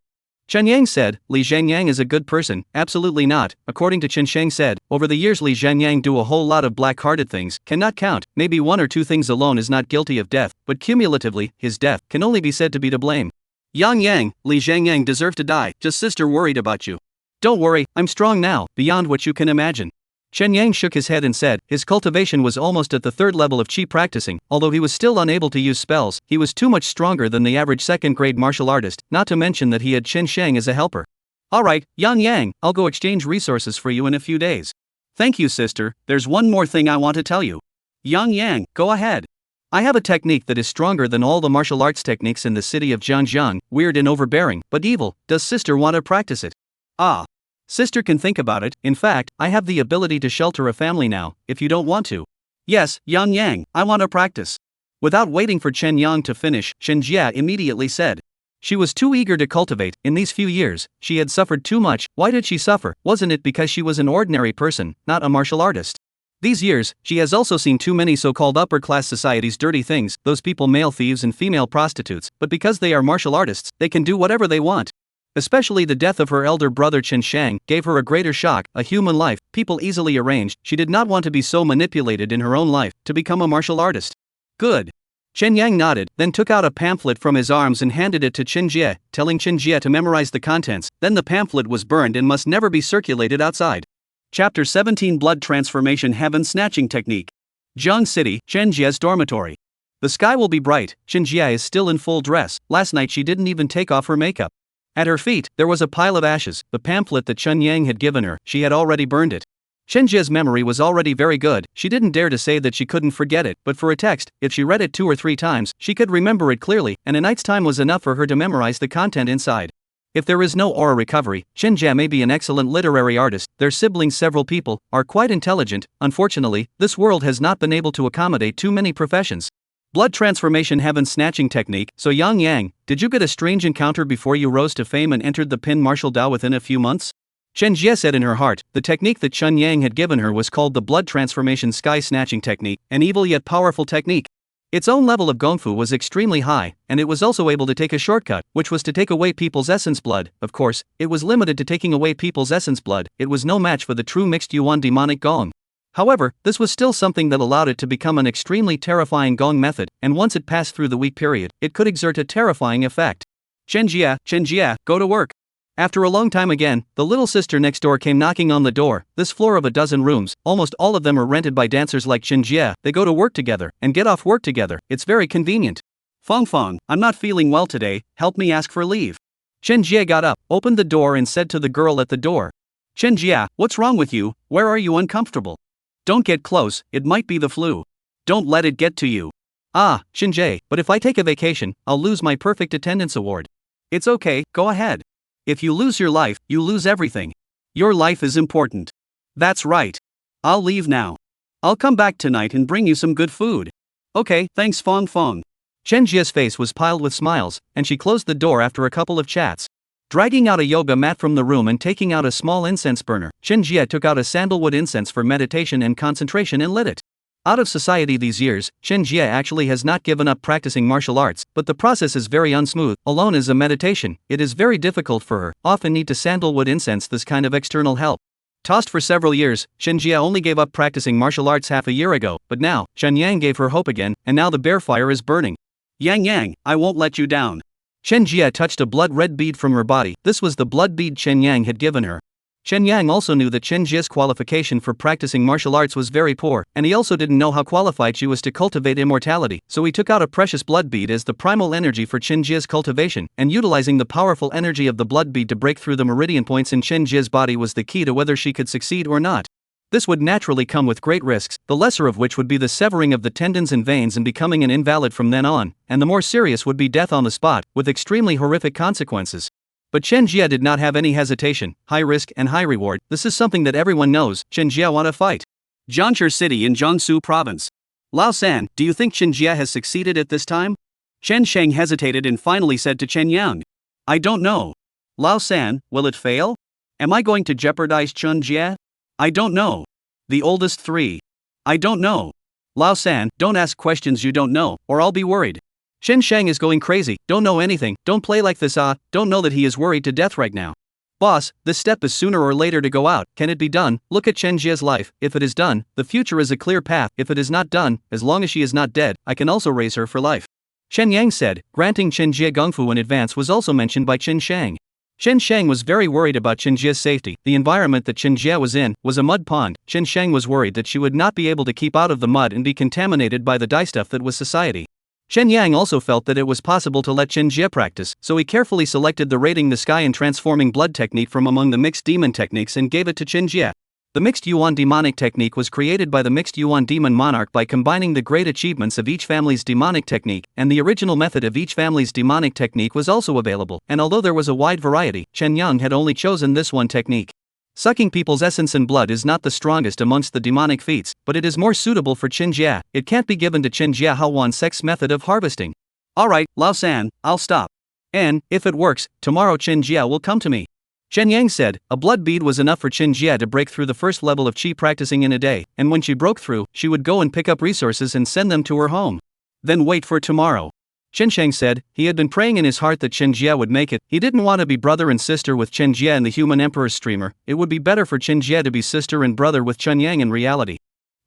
Chen Yang said, Li Zhengyang is a good person, absolutely not. According to Chen Sheng said, over the years Li Zhengyang do a whole lot of black-hearted things, cannot count, maybe one or two things alone is not guilty of death, but cumulatively, his death can only be said to be to blame. Yang, Li Zhengyang deserve to die, just sister worried about you. Don't worry, I'm strong now, beyond what you can imagine. Chen Yang shook his head and said, his cultivation was almost at the 3rd level of chi practicing, although he was still unable to use spells, he was too much stronger than the average 2nd-grade martial artist, not to mention that he had Chen Sheng as a helper. Alright, Yang, I'll go exchange resources for you in a few days. Thank you sister, there's one more thing I want to tell you. Yang, go ahead. I have a technique that is stronger than all the martial arts techniques in the city of Zhangjiang, weird and overbearing, but evil. Does sister want to practice it? Ah. Sister can think about it, in fact, I have the ability to shelter a family now, if you don't want to. Yes, Yang, I want to practice. Without waiting for Chen Yang to finish, Chen Jie immediately said. She was too eager to cultivate, in these few years, she had suffered too much. Why did she suffer? Wasn't it because she was an ordinary person, not a martial artist? These years, she has also seen too many so-called upper-class society's dirty things, those people male thieves and female prostitutes, but because they are martial artists, they can do whatever they want. Especially the death of her elder brother Chen Shang gave her a greater shock, a human life, people easily arranged, she did not want to be so manipulated in her own life, to become a martial artist. Good. Chen Yang nodded, then took out a pamphlet from his arms and handed it to Chen Jie, telling Chen Jie to memorize the contents, then the pamphlet was burned and must never be circulated outside. Chapter 17 Blood Transformation Heaven Snatching Technique. Jiang City, Chen Jie's dormitory. The sky will be bright, Chen Jie is still in full dress, last night she didn't even take off her makeup. At her feet, there was a pile of ashes, the pamphlet that Chen Yang had given her, she had already burned it. Chen Jie's memory was already very good, she didn't dare to say that she couldn't forget it, but for a text, if she read it 2 or 3 times, she could remember it clearly, and a night's time was enough for her to memorize the content inside. If there is no aura recovery, Chen Jie may be an excellent literary artist, their siblings several people, are quite intelligent, unfortunately, this world has not been able to accommodate too many professions. Blood Transformation Heaven Snatching Technique. So Yang, did you get a strange encounter before you rose to fame and entered the Pin Martial Dao within a few months? Chen Jie said in her heart, the technique that Chen Yang had given her was called the Blood Transformation Sky Snatching Technique, an evil yet powerful technique. Its own level of gongfu was extremely high, and it was also able to take a shortcut, which was to take away people's essence blood. Of course, it was limited to taking away people's essence blood, it was no match for the true mixed Yuan demonic gong. However, this was still something that allowed it to become an extremely terrifying gong method, and once it passed through the weak period, it could exert a terrifying effect. Chen Jie, go to work. After a long time again, the little sister next door came knocking on the door. This floor of a dozen rooms, almost all of them are rented by dancers like Chen Jie. They go to work together, and get off work together, it's very convenient. Fong, I'm not feeling well today, help me ask for leave. Chen Jie got up, opened the door and said to the girl at the door. Chen Jie, what's wrong with you, where are you uncomfortable? Don't get close, it might be the flu. Don't let it get to you. Ah, Chen Jie, but if I take a vacation, I'll lose my perfect attendance award. It's okay, go ahead. If you lose your life, you lose everything. Your life is important. That's right. I'll leave now. I'll come back tonight and bring you some good food. Okay, thanks Fong. Chen Jie's face was piled with smiles, and she closed the door after a couple of chats. Dragging out a yoga mat from the room and taking out a small incense burner, Chen Jie took out a sandalwood incense for meditation and concentration and lit it. Out of society these years, Chen Jie actually has not given up practicing martial arts, but the process is very unsmooth. Alone as a meditation, it is very difficult for her, often need to sandalwood incense this kind of external help. Tossed for several years, Chen Jie only gave up practicing martial arts half a year ago, but now, Chen Yang gave her hope again, and now the bear fire is burning. Yang, I won't let you down. Chen Jie touched a blood-red bead from her body. This was the blood bead Chen Yang had given her. Chen Yang also knew that Chen Jie's qualification for practicing martial arts was very poor, and he also didn't know how qualified she was to cultivate immortality, so he took out a precious blood bead as the primal energy for Chen Jie's cultivation, and utilizing the powerful energy of the blood bead to break through the meridian points in Chen Jie's body was the key to whether she could succeed or not. This would naturally come with great risks, the lesser of which would be the severing of the tendons and veins and becoming an invalid from then on, and the more serious would be death on the spot, with extremely horrific consequences. But Chen Jie did not have any hesitation, high risk and high reward. This is something that everyone knows. Chen Jie want to fight. Jiangshi City in Jiangsu Province. Lao San, do you think Chen Jie has succeeded at this time? Chen Sheng hesitated and finally said to Chen Yang. I don't know. Lao San, will it fail? Am I going to jeopardize Chen Jie? I don't know. The oldest three. I don't know. Lao San, don't ask questions you don't know, or I'll be worried. Shen Sheng is going crazy, don't know anything, don't play like this don't know that he is worried to death right now. Boss, this step is sooner or later to go out, can it be done? Look at Chen Jie's life, if it is done, the future is a clear path, if it is not done, as long as she is not dead, I can also raise her for life. Chen Yang said, granting Chen Jie Gungfu in advance was also mentioned by Chen Sheng. Chen Sheng was very worried about Chen Jie's safety. The environment that Chen Jie was in was a mud pond. Chen Sheng was worried that she would not be able to keep out of the mud and be contaminated by the dye stuff that was society. Chen Yang also felt that it was possible to let Chen Jie practice, so he carefully selected the raiding the sky and transforming blood technique from among the mixed demon techniques and gave it to Chen Jie. The mixed Yuan demonic technique was created by the mixed Yuan demon monarch by combining the great achievements of each family's demonic technique, and the original method of each family's demonic technique was also available, and although there was a wide variety, Chen Yang had only chosen this one technique. Sucking people's essence and blood is not the strongest amongst the demonic feats, but it is more suitable for Chen Jie. It can't be given to Chen Jie Haowan's sex method of harvesting. Alright, Lao San, I'll stop. And, if it works, tomorrow Chen Jie will come to me. Chen Yang said, a blood bead was enough for Chen Jie to break through the first level of qi practicing in a day, and when she broke through, she would go and pick up resources and send them to her home. Then wait for tomorrow. Chen Sheng said, he had been praying in his heart that Chen Jie would make it. He didn't want to be brother and sister with Chen Jie in the Human Emperor's streamer, it would be better for Chen Jie to be sister and brother with Chen Yang in reality.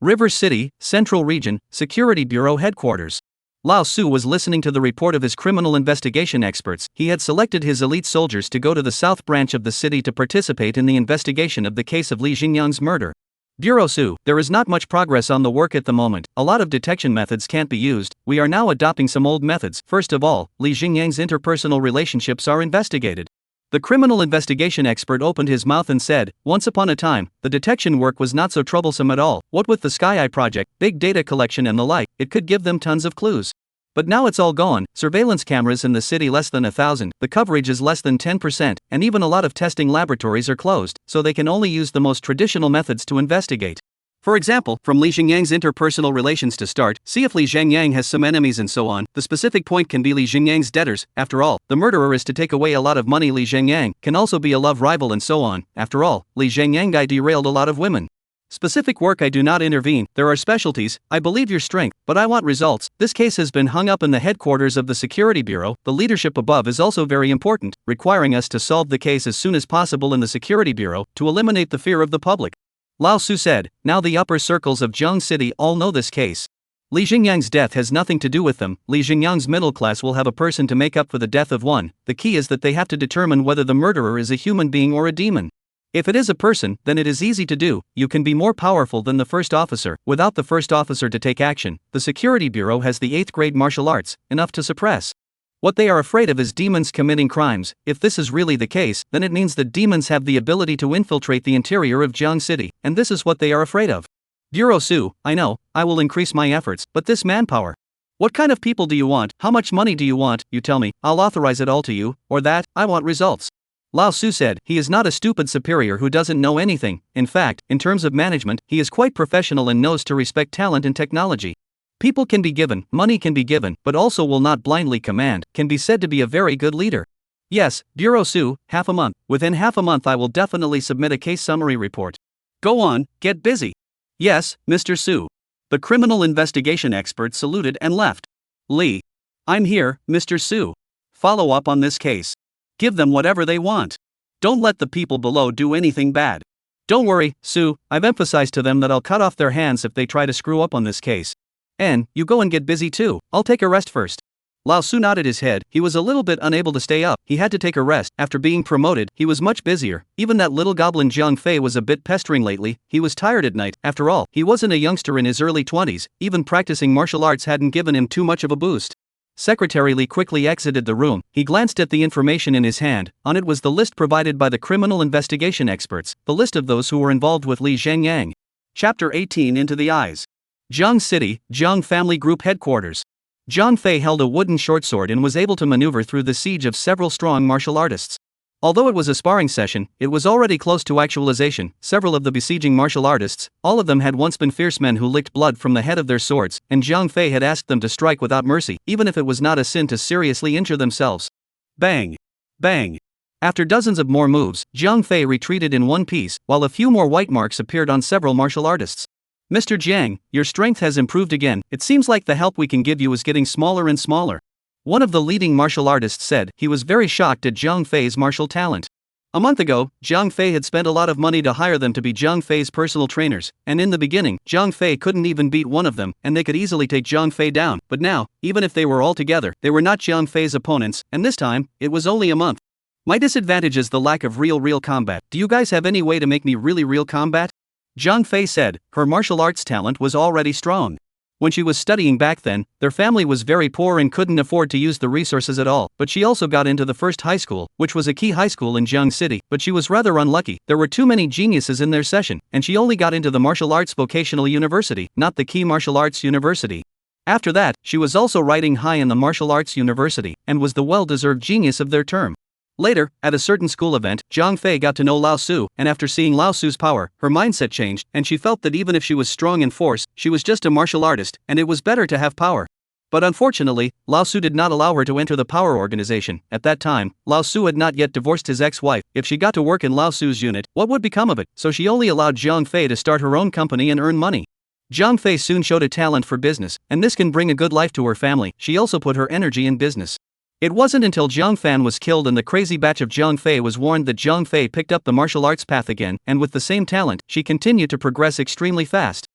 River City, Central Region, Security Bureau Headquarters. Lao Su was listening to the report of his criminal investigation experts. He had selected his elite soldiers to go to the south branch of the city to participate in the investigation of the case of Li Xingyang's murder. Bureau Su, there is not much progress on the work at the moment, a lot of detection methods can't be used, we are now adopting some old methods. First of all, Li Xingyang's interpersonal relationships are investigated. The criminal investigation expert opened his mouth and said, once upon a time, the detection work was not so troublesome at all, what with the Sky Eye project, big data collection and the like, it could give them tons of clues. But now it's all gone, surveillance cameras in the city less than 1,000, the coverage is less than 10%, and even a lot of testing laboratories are closed, so they can only use the most traditional methods to investigate. For example, from Li Xingyang's interpersonal relations to start, see if Li Xingyang has some enemies and so on. The specific point can be Li Xingyang's debtors. After all, the murderer is to take away a lot of money. Li Xingyang can also be a love rival and so on. After all, Li Xingyang guy derailed a lot of women. Specific work I do not intervene, there are specialties, I believe your strength, but I want results. This case has been hung up in the headquarters of the Security Bureau, the leadership above is also very important, requiring us to solve the case as soon as possible in the Security Bureau, to eliminate the fear of the public. Lao Su said, now the upper circles of Jiang City all know this case. Li Xingyang's death has nothing to do with them, Li Xingyang's middle class will have a person to make up for the death of one, the key is that they have to determine whether the murderer is a human being or a demon. If it is a person, then it is easy to do, you can be more powerful than the first officer. Without the first officer to take action, the Security Bureau has the 8th grade martial arts, enough to suppress. What they are afraid of is demons committing crimes. If this is really the case, then it means that demons have the ability to infiltrate the interior of Jiang City, and this is what they are afraid of. Bureau Su, I know, I will increase my efforts, but this manpower. What kind of people do you want? How much money do you want? You tell me, I'll authorize it all to you, or that, I want results. Lao Su said, he is not a stupid superior who doesn't know anything. In fact, in terms of management, he is quite professional and knows to respect talent and technology. People can be given, money can be given, but also will not blindly command, can be said to be a very good leader. Yes, Bureau Su, half a month. Within half a month I will definitely submit a case summary report. Go on, get busy. Yes, Mr. Su. The criminal investigation expert saluted and left. Li. I'm here, Mr. Su. Follow up on this case. Give them whatever they want. Don't let the people below do anything bad. Don't worry, Sue, I've emphasized to them that I'll cut off their hands if they try to screw up on this case. And, you go and get busy too, I'll take a rest first. Lao Su nodded his head. He was a little bit unable to stay up. He had to take a rest. After being promoted, he was much busier. Even that little goblin Jiang Fei was a bit pestering lately. He was tired at night. After all, he wasn't a youngster in his early 20s. Even practicing martial arts hadn't given him too much of a boost. Secretary Li quickly exited the room. He glanced at the information in his hand. On it was the list provided by the criminal investigation experts, the list of those who were involved with Li Zhengyang. Chapter 18 Into the Eyes. Jiang City, Jiang Family Group Headquarters. Jiang Fei held a wooden short sword and was able to maneuver through the siege of several strong martial artists. Although it was a sparring session, it was already close to actualization. Several of the besieging martial artists, all of them had once been fierce men who licked blood from the head of their swords, and Jiang Fei had asked them to strike without mercy, even if it was not a sin to seriously injure themselves. Bang! Bang! After dozens of more moves, Jiang Fei retreated in one piece, while a few more white marks appeared on several martial artists. Mr. Jiang, your strength has improved again. It seems like the help we can give you is getting smaller and smaller. One of the leading martial artists said. He was very shocked at Jiang Fei's martial talent. A month ago, Jiang Fei had spent a lot of money to hire them to be Jiang Fei's personal trainers, and in the beginning, Jiang Fei couldn't even beat one of them, and they could easily take Jiang Fei down. But now, even if they were all together, they were not Jiang Fei's opponents, and this time, it was only a month. My disadvantage is the lack of real combat. Do you guys have any way to make me really real combat? Jiang Fei said. Her martial arts talent was already strong. When she was studying back then, their family was very poor and couldn't afford to use the resources at all, but she also got into the first high school, which was a key high school in Jiang City, but she was rather unlucky. There were too many geniuses in their session, and she only got into the martial arts vocational university, not the key martial arts university. After that, she was also riding high in the martial arts university, and was the well-deserved genius of their term. Later, at a certain school event, Jiang Fei got to know Lao Su, and after seeing Lao Su's power, her mindset changed, and she felt that even if she was strong in force, she was just a martial artist, and it was better to have power. But unfortunately, Lao Su did not allow her to enter the power organization. At that time, Lao Su had not yet divorced his ex-wife. If she got to work in Lao Su's unit, what would become of it? So she only allowed Jiang Fei to start her own company and earn money. Jiang Fei soon showed a talent for business, and this can bring a good life to her family. She also put her energy in business. It wasn't until Jiang Fan was killed and the crazy batch of Jiang Fei was warned that Jiang Fei picked up the martial arts path again, and with the same talent, she continued to progress extremely fast.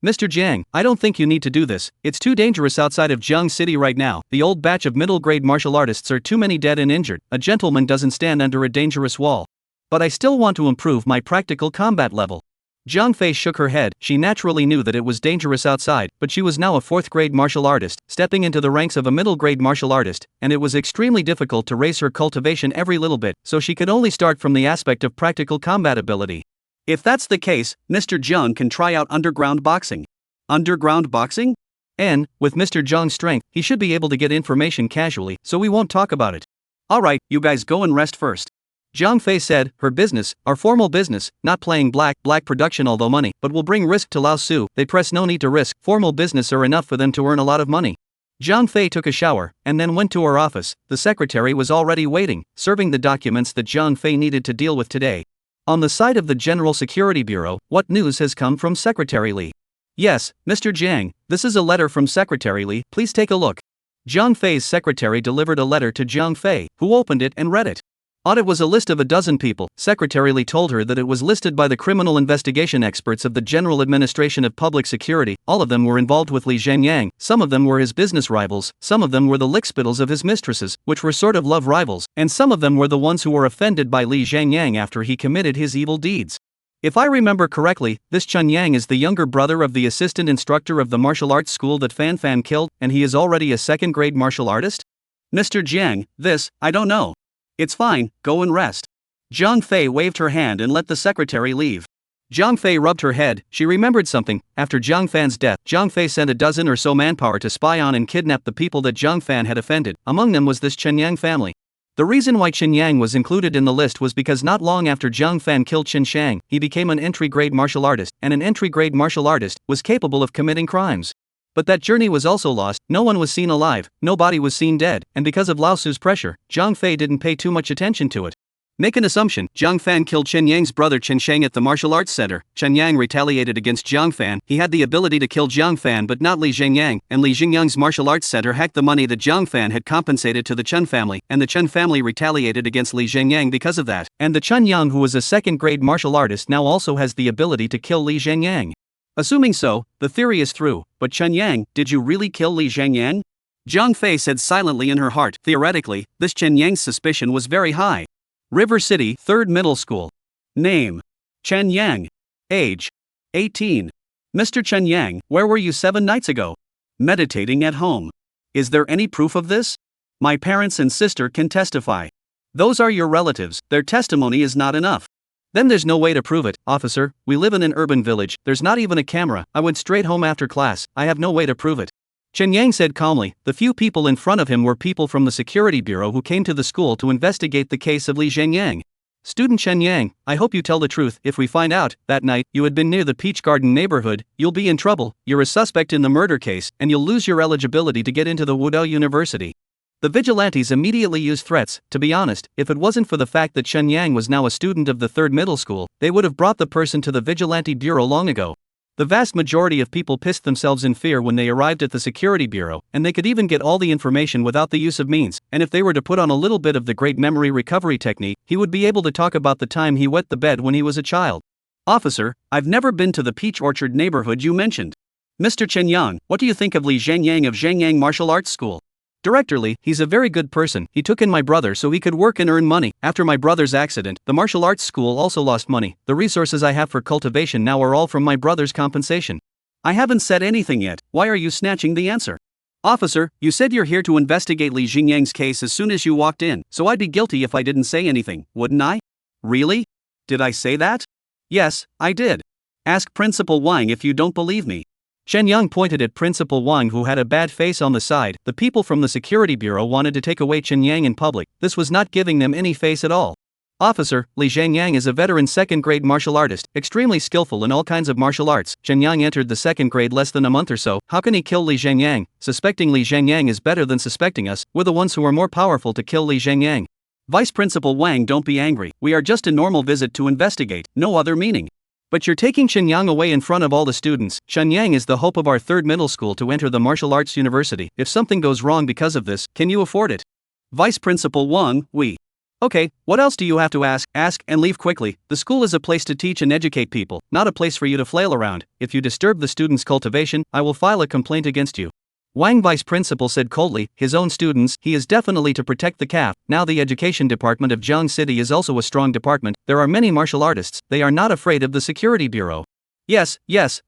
Mr. Jiang, I don't think you need to do this. It's too dangerous outside of Jiang City right now. The old batch of middle-grade martial artists are too many dead and injured. A gentleman doesn't stand under a dangerous wall. But I still want to improve my practical combat level. Jiang Fei shook her head. She naturally knew that it was dangerous outside, but she was now a fourth-grade martial artist, stepping into the ranks of a middle-grade martial artist, and it was extremely difficult to raise her cultivation every little bit, so she could only start from the aspect of practical combat ability. If that's the case, Mr. Jiang can try out underground boxing. Underground boxing? And, with Mr. Jiang's strength, he should be able to get information casually, so we won't talk about it. Alright, you guys go and rest first. Jiang Fei said, her business, our formal business, not playing black production although money, but will bring risk to Lao Su. They press no need to risk, formal business are enough for them to earn a lot of money. Jiang Fei took a shower, and then went to her office. The secretary was already waiting, serving the documents that Jiang Fei needed to deal with today. On the side of the General Security Bureau, what news has come from Secretary Li? Yes, Mr. Jiang, this is a letter from Secretary Li, please take a look. Jiang Fei's secretary delivered a letter to Jiang Fei, who opened it and read it. It was a list of a dozen people. Secretary Li told her that it was listed by the criminal investigation experts of the General Administration of Public Security. All of them were involved with Li Zhengyang, some of them were his business rivals, some of them were the lickspittles of his mistresses, which were sort of love rivals, and some of them were the ones who were offended by Li Zhengyang after he committed his evil deeds. If I remember correctly, this Chen Yang is the younger brother of the assistant instructor of the martial arts school that Fan Fan killed, and he is already a second-grade martial artist? Mr. Jiang, I don't know. It's fine, go and rest. Jiang Fei waved her hand and let the secretary leave. Jiang Fei rubbed her head. She remembered something. After Jiang Fan's death, Jiang Fei sent a dozen or so manpower to spy on and kidnap the people that Jiang Fan had offended. Among them was this Chen Yang family. The reason why Chen Yang was included in the list was because not long after Jiang Fan killed Chen Shang, he became an entry-grade martial artist, and an entry-grade martial artist was capable of committing crimes. But that journey was also lost. No one was seen alive, no body was seen dead, and because of Lao Su's pressure, Jiang Fei didn't pay too much attention to it. Make an assumption. Jiang Fan killed Chen Yang's brother Chen Sheng at the martial arts center. Chen Yang retaliated against Jiang Fan. He had the ability to kill Jiang Fan but not Li Zhengyang, and Li Zhengyang's martial arts center hacked the money that Jiang Fan had compensated to the Chen family, and the Chen family retaliated against Li Zhengyang because of that. And the Chen Yang, who was a second-grade martial artist, now also has the ability to kill Li Zhengyang. Assuming so, the theory is through, but Chen Yang, did you really kill Li Zhengyang? Jiang Fei said silently in her heart. Theoretically, this Chen Yang's suspicion was very high. River City, 3rd Middle School. Name: Chen Yang. Age: 18. Mr. Chen Yang, where were you 7 nights ago? Meditating at home. Is there any proof of this? My parents and sister can testify. Those are your relatives, their testimony is not enough. Then there's no way to prove it, officer. We live in an urban village, there's not even a camera. I went straight home after class, I have no way to prove it. Chen Yang said calmly. The few people in front of him were people from the security bureau who came to the school to investigate the case of Li Zhengyang. Student Chen Yang, I hope you tell the truth. If we find out that night you had been near the Peach Garden neighborhood, you'll be in trouble. You're a suspect in the murder case, and you'll lose your eligibility to get into the Wudao University. The vigilantes immediately used threats. To be honest, if it wasn't for the fact that Chen Yang was now a student of the 3rd middle school, they would have brought the person to the vigilante bureau long ago. The vast majority of people pissed themselves in fear when they arrived at the security bureau, and they could even get all the information without the use of means, and if they were to put on a little bit of the great memory recovery technique, he would be able to talk about the time he wet the bed when he was a child. Officer, I've never been to the Peach Orchard neighborhood you mentioned. Mr. Chen Yang, what do you think of Li Zhengyang of Zhengyang Martial Arts School? Director Li, he's a very good person. He took in my brother so he could work and earn money. After my brother's accident, the martial arts school also lost money. The resources I have for cultivation now are all from my brother's compensation. I haven't said anything yet. Why are you snatching the answer? Officer, you said you're here to investigate Li Zhengyang's case as soon as you walked in, so I'd be guilty if I didn't say anything, wouldn't I? Really? Did I say that? Yes, I did. Ask Principal Wang if you don't believe me. Chen Yang pointed at Principal Wang, who had a bad face on the side. The people from the security bureau wanted to take away Chen Yang in public. This was not giving them any face at all. Officer, Li Zhengyang is a veteran 2nd grade martial artist, extremely skillful in all kinds of martial arts. Chen Yang entered the 2nd grade less than a month or so. How can he kill Li Zhengyang? Suspecting Li Zhengyang is better than suspecting us. We're the ones who are more powerful to kill Li Zhengyang. Vice Principal Wang, don't be angry. We are just a normal visit to investigate, no other meaning. But you're taking Chen Yang away in front of all the students. Chen Yang is the hope of our 3rd middle school to enter the martial arts university. If something goes wrong because of this, can you afford it? Vice Principal Wang, we. Okay, what else do you have to ask? Ask and leave quickly. The school is a place to teach and educate people, not a place for you to flail around. If you disturb the students' cultivation, I will file a complaint against you. Wang Vice Principal said coldly. His own students, he is definitely to protect the calf. Now the education department of Jiang City is also a strong department. There are many martial artists. They are not afraid of the security bureau. Yes,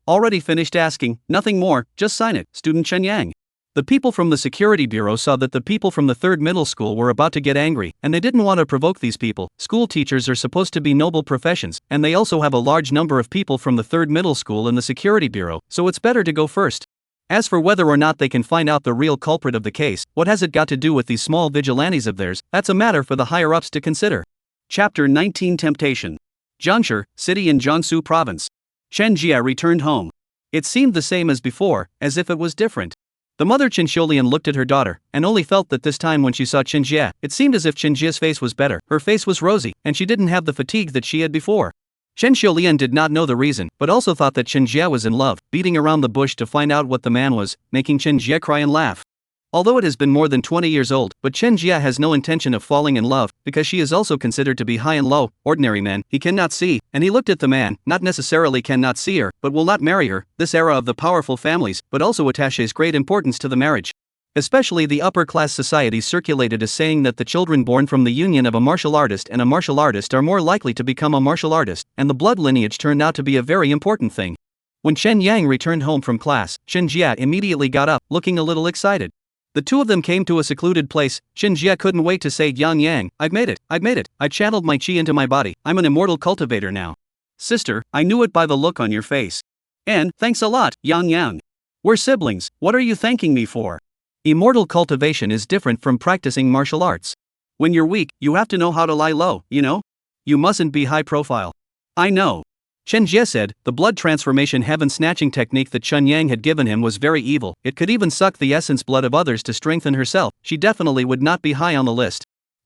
already finished asking, nothing more, just sign it, Student Chen Yang. The people from the security bureau saw that the people from the 3rd middle school were about to get angry, and they didn't want to provoke these people. School teachers are supposed to be noble professions, and they also have a large number of people from the 3rd middle school in the security bureau, so it's better to go first. As for whether or not they can find out the real culprit of the case, what has it got to do with these small vigilantes of theirs? That's a matter for the higher-ups to consider. Chapter 19 Temptation. Jiangshi, city in Jiangsu province. Chen Jia returned home. It seemed the same as before, as if it was different. The mother Chen Xiulian looked at her daughter, and only felt that this time when she saw Chen Jia, it seemed as if Chen Jia's face was better. Her face was rosy, and she didn't have the fatigue that she had before. Chen Xiulian did not know the reason, but also thought that Chen Jia was in love, beating around the bush to find out what the man was, making Chen Jia cry and laugh. Although it has been more than 20 years old, but Chen Jia has no intention of falling in love, because she is also considered to be high and low, ordinary men, he cannot see, and he looked at the man, not necessarily cannot see her, but will not marry her, this era of the powerful families, but also attaches great importance to the marriage. Especially the upper-class society circulated a saying that the children born from the union of a martial artist and a martial artist are more likely to become a martial artist, and the blood lineage turned out to be a very important thing. When Chen Yang returned home from class, Chen Jia immediately got up, looking a little excited. The two of them came to a secluded place. Chen Jia couldn't wait to say, Yang, I've made it. I channeled my chi into my body. I'm an immortal cultivator now. Sister, I knew it by the look on your face. And, thanks a lot, Yang. We're siblings, what are you thanking me for? Immortal cultivation is different from practicing martial arts. When you're weak, you have to know how to lie low, you know? You mustn't be high profile. I know. Chen Jie said. The blood transformation heaven-snatching technique that Chen Yang had given him was very evil. It could even suck the essence blood of others to strengthen herself. She definitely would not be high on the list.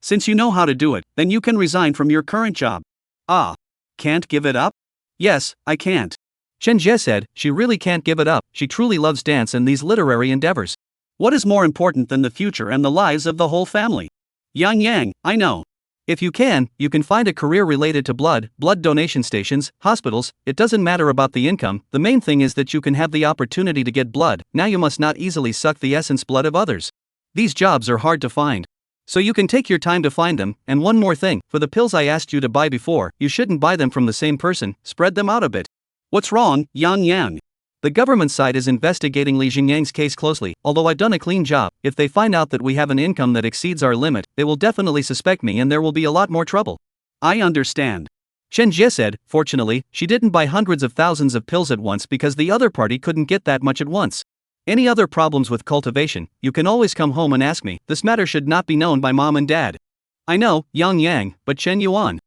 Since you know how to do it, then you can resign from your current job. Ah. Can't give it up? Yes, I can't. Chen Jie said, she really can't give it up, she truly loves dance and these literary endeavors. What is more important than the future and the lives of the whole family? Yang, I know. If you can find a career related to blood donation stations, hospitals, it doesn't matter about the income, the main thing is that you can have the opportunity to get blood, now you must not easily suck the essence blood of others. These jobs are hard to find. So you can take your time to find them, and one more thing, for the pills I asked you to buy before, you shouldn't buy them from the same person, spread them out a bit. What's wrong, Yang? The government side is investigating Li Jingyang's case closely, although I've done a clean job. If they find out that we have an income that exceeds our limit, they will definitely suspect me and there will be a lot more trouble. I understand. Chen Jie said, fortunately, she didn't buy hundreds of thousands of pills at once because the other party couldn't get that much at once. Any other problems with cultivation, you can always come home and ask me, this matter should not be known by mom and dad. I know, Yang, but Chen Yuan,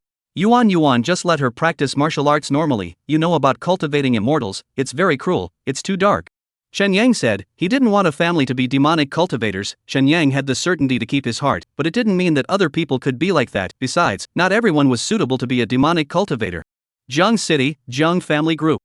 just let her practice martial arts normally, you know about cultivating immortals, it's very cruel, it's too dark. Chen Yang said, he didn't want a family to be demonic cultivators. Chen Yang had the certainty to keep his heart, but it didn't mean that other people could be like that, besides, not everyone was suitable to be a demonic cultivator. Jiang City, Jiang Family Group.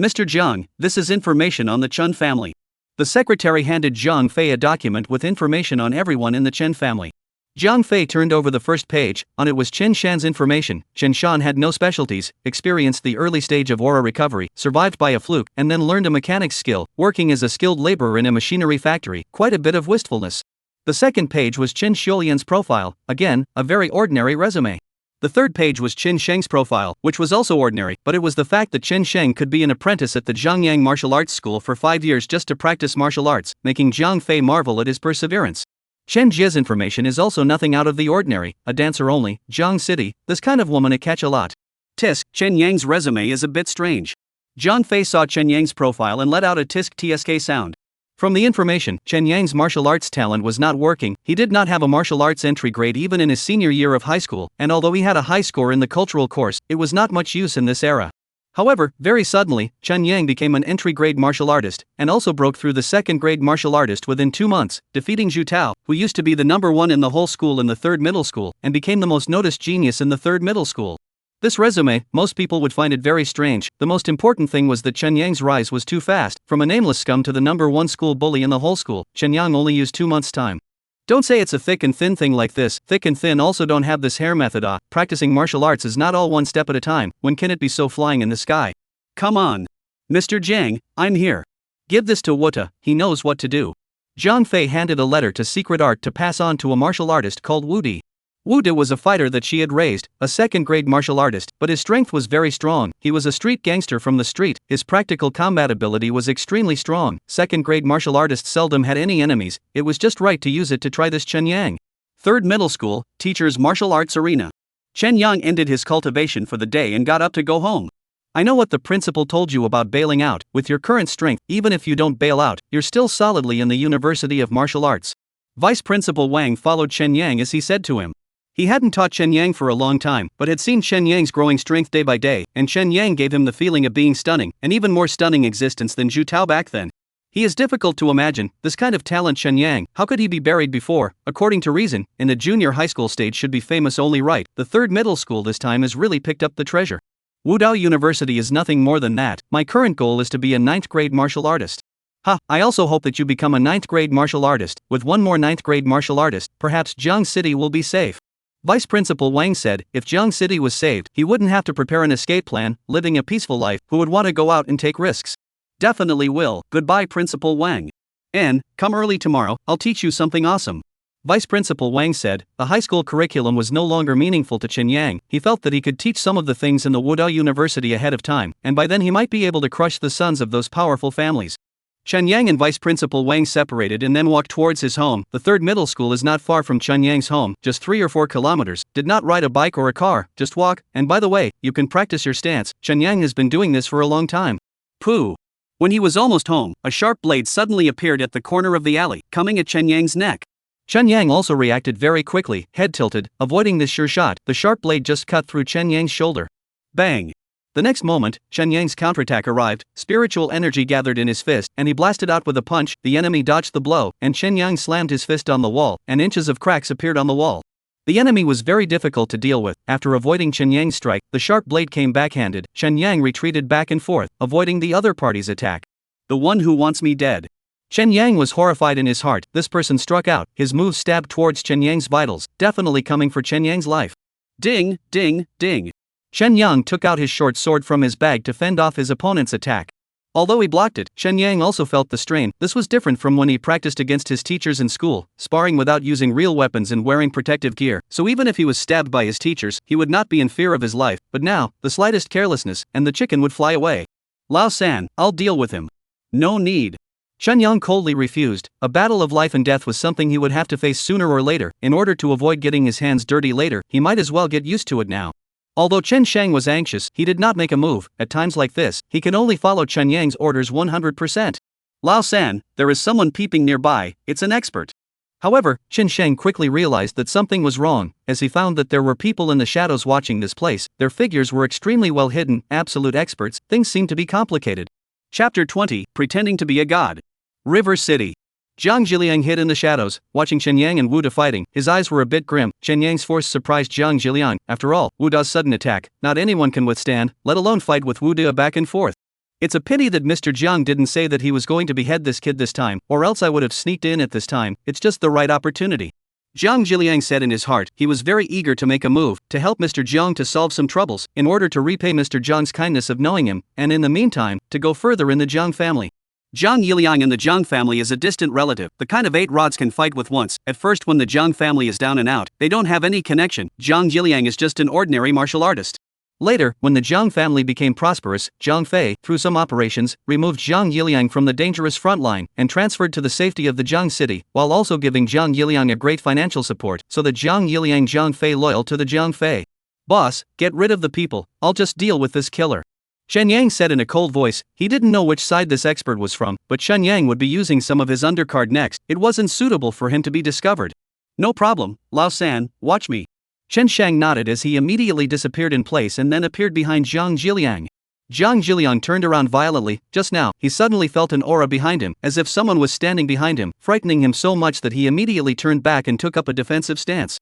Mr. Jiang, this is information on the Chen family. The secretary handed Jiang Fei a document with information on everyone in the Chen family. Jiang Fei turned over the first page, on it was Chen Shan's information. Chen Shan had no specialties, experienced the early stage of aura recovery, survived by a fluke, and then learned a mechanic's skill, working as a skilled laborer in a machinery factory, quite a bit of wistfulness. The second page was Chen Xiulian's profile, again, a very ordinary resume. The third page was Chen Sheng's profile, which was also ordinary, but it was the fact that Chen Sheng could be an apprentice at the Zhangyang Martial Arts School for 5 years just to practice martial arts, making Jiang Fei marvel at his perseverance. Chen Jie's information is also nothing out of the ordinary, a dancer only, Jiang City, this kind of woman I catch a lot. Tisk, Chen Yang's resume is a bit strange. Jiang Fei saw Chen Yang's profile and let out a tisk tsk sound. From the information, Chen Yang's martial arts talent was not working, he did not have a martial arts entry grade even in his senior year of high school, and although he had a high score in the cultural course, it was not much use in this era. However, very suddenly, Chen Yang became an entry-grade martial artist, and also broke through the second-grade martial artist within 2 months, defeating Zhu Tao, who used to be the number 1 in the whole school in the 3rd middle school, and became the most noticed genius in the 3rd middle school. This resume, most people would find it very strange. The most important thing was that Chen Yang's rise was too fast, from a nameless scum to the number 1 school bully in the whole school. Chen Yang only used 2 months' time. Don't say it's a thick and thin thing like this. Thick and thin also don't have this hair method. Practicing martial arts is not all one step at a time. When can it be so flying in the sky? Come on. Mr. Jiang, I'm here. Give this to Wuta, he knows what to do. Jiang Fei handed a letter to Secret Art to pass on to a martial artist called Wu Di. Wu Di was a fighter that she had raised, a second-grade martial artist, but his strength was very strong. He was a street gangster from the street, his practical combat ability was extremely strong. Second-grade martial artists seldom had any enemies, it was just right to use it to try this Chen Yang. 3rd middle school, teacher's martial arts arena. Chen Yang ended his cultivation for the day and got up to go home. I know what the principal told you about bailing out. With your current strength, even if you don't bail out, you're still solidly in the University of Martial Arts. Vice Principal Wang followed Chen Yang as he said to him. He hadn't taught Chen Yang for a long time, but had seen Chen Yang's growing strength day by day, and Chen Yang gave him the feeling of being stunning, an even more stunning existence than Zhu Tao back then. He is difficult to imagine, this kind of talent Chen Yang, how could he be buried before? According to reason, in the junior high school stage should be famous only right, the 3rd middle school this time has really picked up the treasure. Wudao University is nothing more than that. My current goal is to be a 9th grade martial artist. I also hope that you become a 9th grade martial artist. With one more 9th grade martial artist, perhaps Jiang City will be safe. Vice Principal Wang said, if Jiang City was saved, he wouldn't have to prepare an escape plan, living a peaceful life, who would want to go out and take risks. Definitely will. Goodbye Principal Wang. And, come early tomorrow, I'll teach you something awesome. Vice Principal Wang said, the high school curriculum was no longer meaningful to Chen Yang. He felt that he could teach some of the things in the Wudao University ahead of time, and by then he might be able to crush the sons of those powerful families. Chen Yang and Vice Principal Wang separated and then walked towards his home. The 3rd middle school is not far from Chen Yang's home, just 3 or 4 kilometers. Did not ride a bike or a car, just walk, and by the way, you can practice your stance. Chen Yang has been doing this for a long time. Pooh. When he was almost home, a sharp blade suddenly appeared at the corner of the alley, coming at Chen Yang's neck. Chen Yang also reacted very quickly, head tilted, avoiding this sure shot. The sharp blade just cut through Chen Yang's shoulder. Bang! The next moment, Chen Yang's counterattack arrived, spiritual energy gathered in his fist, and he blasted out with a punch. The enemy dodged the blow, and Chen Yang slammed his fist on the wall, and inches of cracks appeared on the wall. The enemy was very difficult to deal with. After avoiding Chen Yang's strike, the sharp blade came backhanded. Chen Yang retreated back and forth, avoiding the other party's attack. The one who wants me dead. Chen Yang was horrified in his heart. This person struck out, his move stabbed towards Chen Yang's vitals, definitely coming for Chen Yang's life. Ding, ding, ding. Chen Yang took out his short sword from his bag to fend off his opponent's attack. Although he blocked it, Chen Yang also felt the strain. This was different from when he practiced against his teachers in school, sparring without using real weapons and wearing protective gear, so even if he was stabbed by his teachers, he would not be in fear of his life, but now, the slightest carelessness, and the chicken would fly away. Lao San, I'll deal with him. No need. Chen Yang coldly refused. A battle of life and death was something he would have to face sooner or later. In order to avoid getting his hands dirty later, he might as well get used to it now. Although Chen Shang was anxious, he did not make a move. At times like this, he can only follow Chen Yang's orders 100%. Lao San, there is someone peeping nearby, it's an expert. However, Chen Shang quickly realized that something was wrong, as he found that there were people in the shadows watching this place. Their figures were extremely well hidden, absolute experts. Things seemed to be complicated. Chapter 20, Pretending to be a God. River City. Jiang Jiliang hid in the shadows, watching Chen Yang and Wu Da fighting. His eyes were a bit grim. Chen Yang's force surprised Jiang Jiliang. After all, Wu Da's sudden attack, not anyone can withstand, let alone fight with Wu Da back and forth. It's a pity that Mr. Jiang didn't say that he was going to behead this kid this time, or else I would have sneaked in at this time. It's just the right opportunity. Jiang Jiliang said in his heart. He was very eager to make a move, to help Mr. Jiang to solve some troubles, in order to repay Mr. Jiang's kindness of knowing him, and in the meantime, to go further in the Jiang family. Jiang Yiliang in the Jiang family is a distant relative, the kind of 8 rods can fight with once. At first when the Jiang family is down and out, they don't have any connection. Jiang Yiliang is just an ordinary martial artist. Later, when the Jiang family became prosperous, Jiang Fei, through some operations, removed Jiang Yiliang from the dangerous front line and transferred to the safety of the Jiang city, while also giving Jiang Yiliang a great financial support, so that Jiang Yiliang Jiang Fei loyal to the Jiang Fei. Boss, get rid of the people, I'll just deal with this killer. Chen Yang said in a cold voice. He didn't know which side this expert was from, but Chen Yang would be using some of his undercard next. It wasn't suitable for him to be discovered. No problem, Lao San, watch me. Chen Shang nodded as he immediately disappeared in place and then appeared behind Jiang Jiliang. Jiang Jiliang turned around violently. Just now, he suddenly felt an aura behind him, as if someone was standing behind him, frightening him so much that he immediately turned back and took up a defensive stance.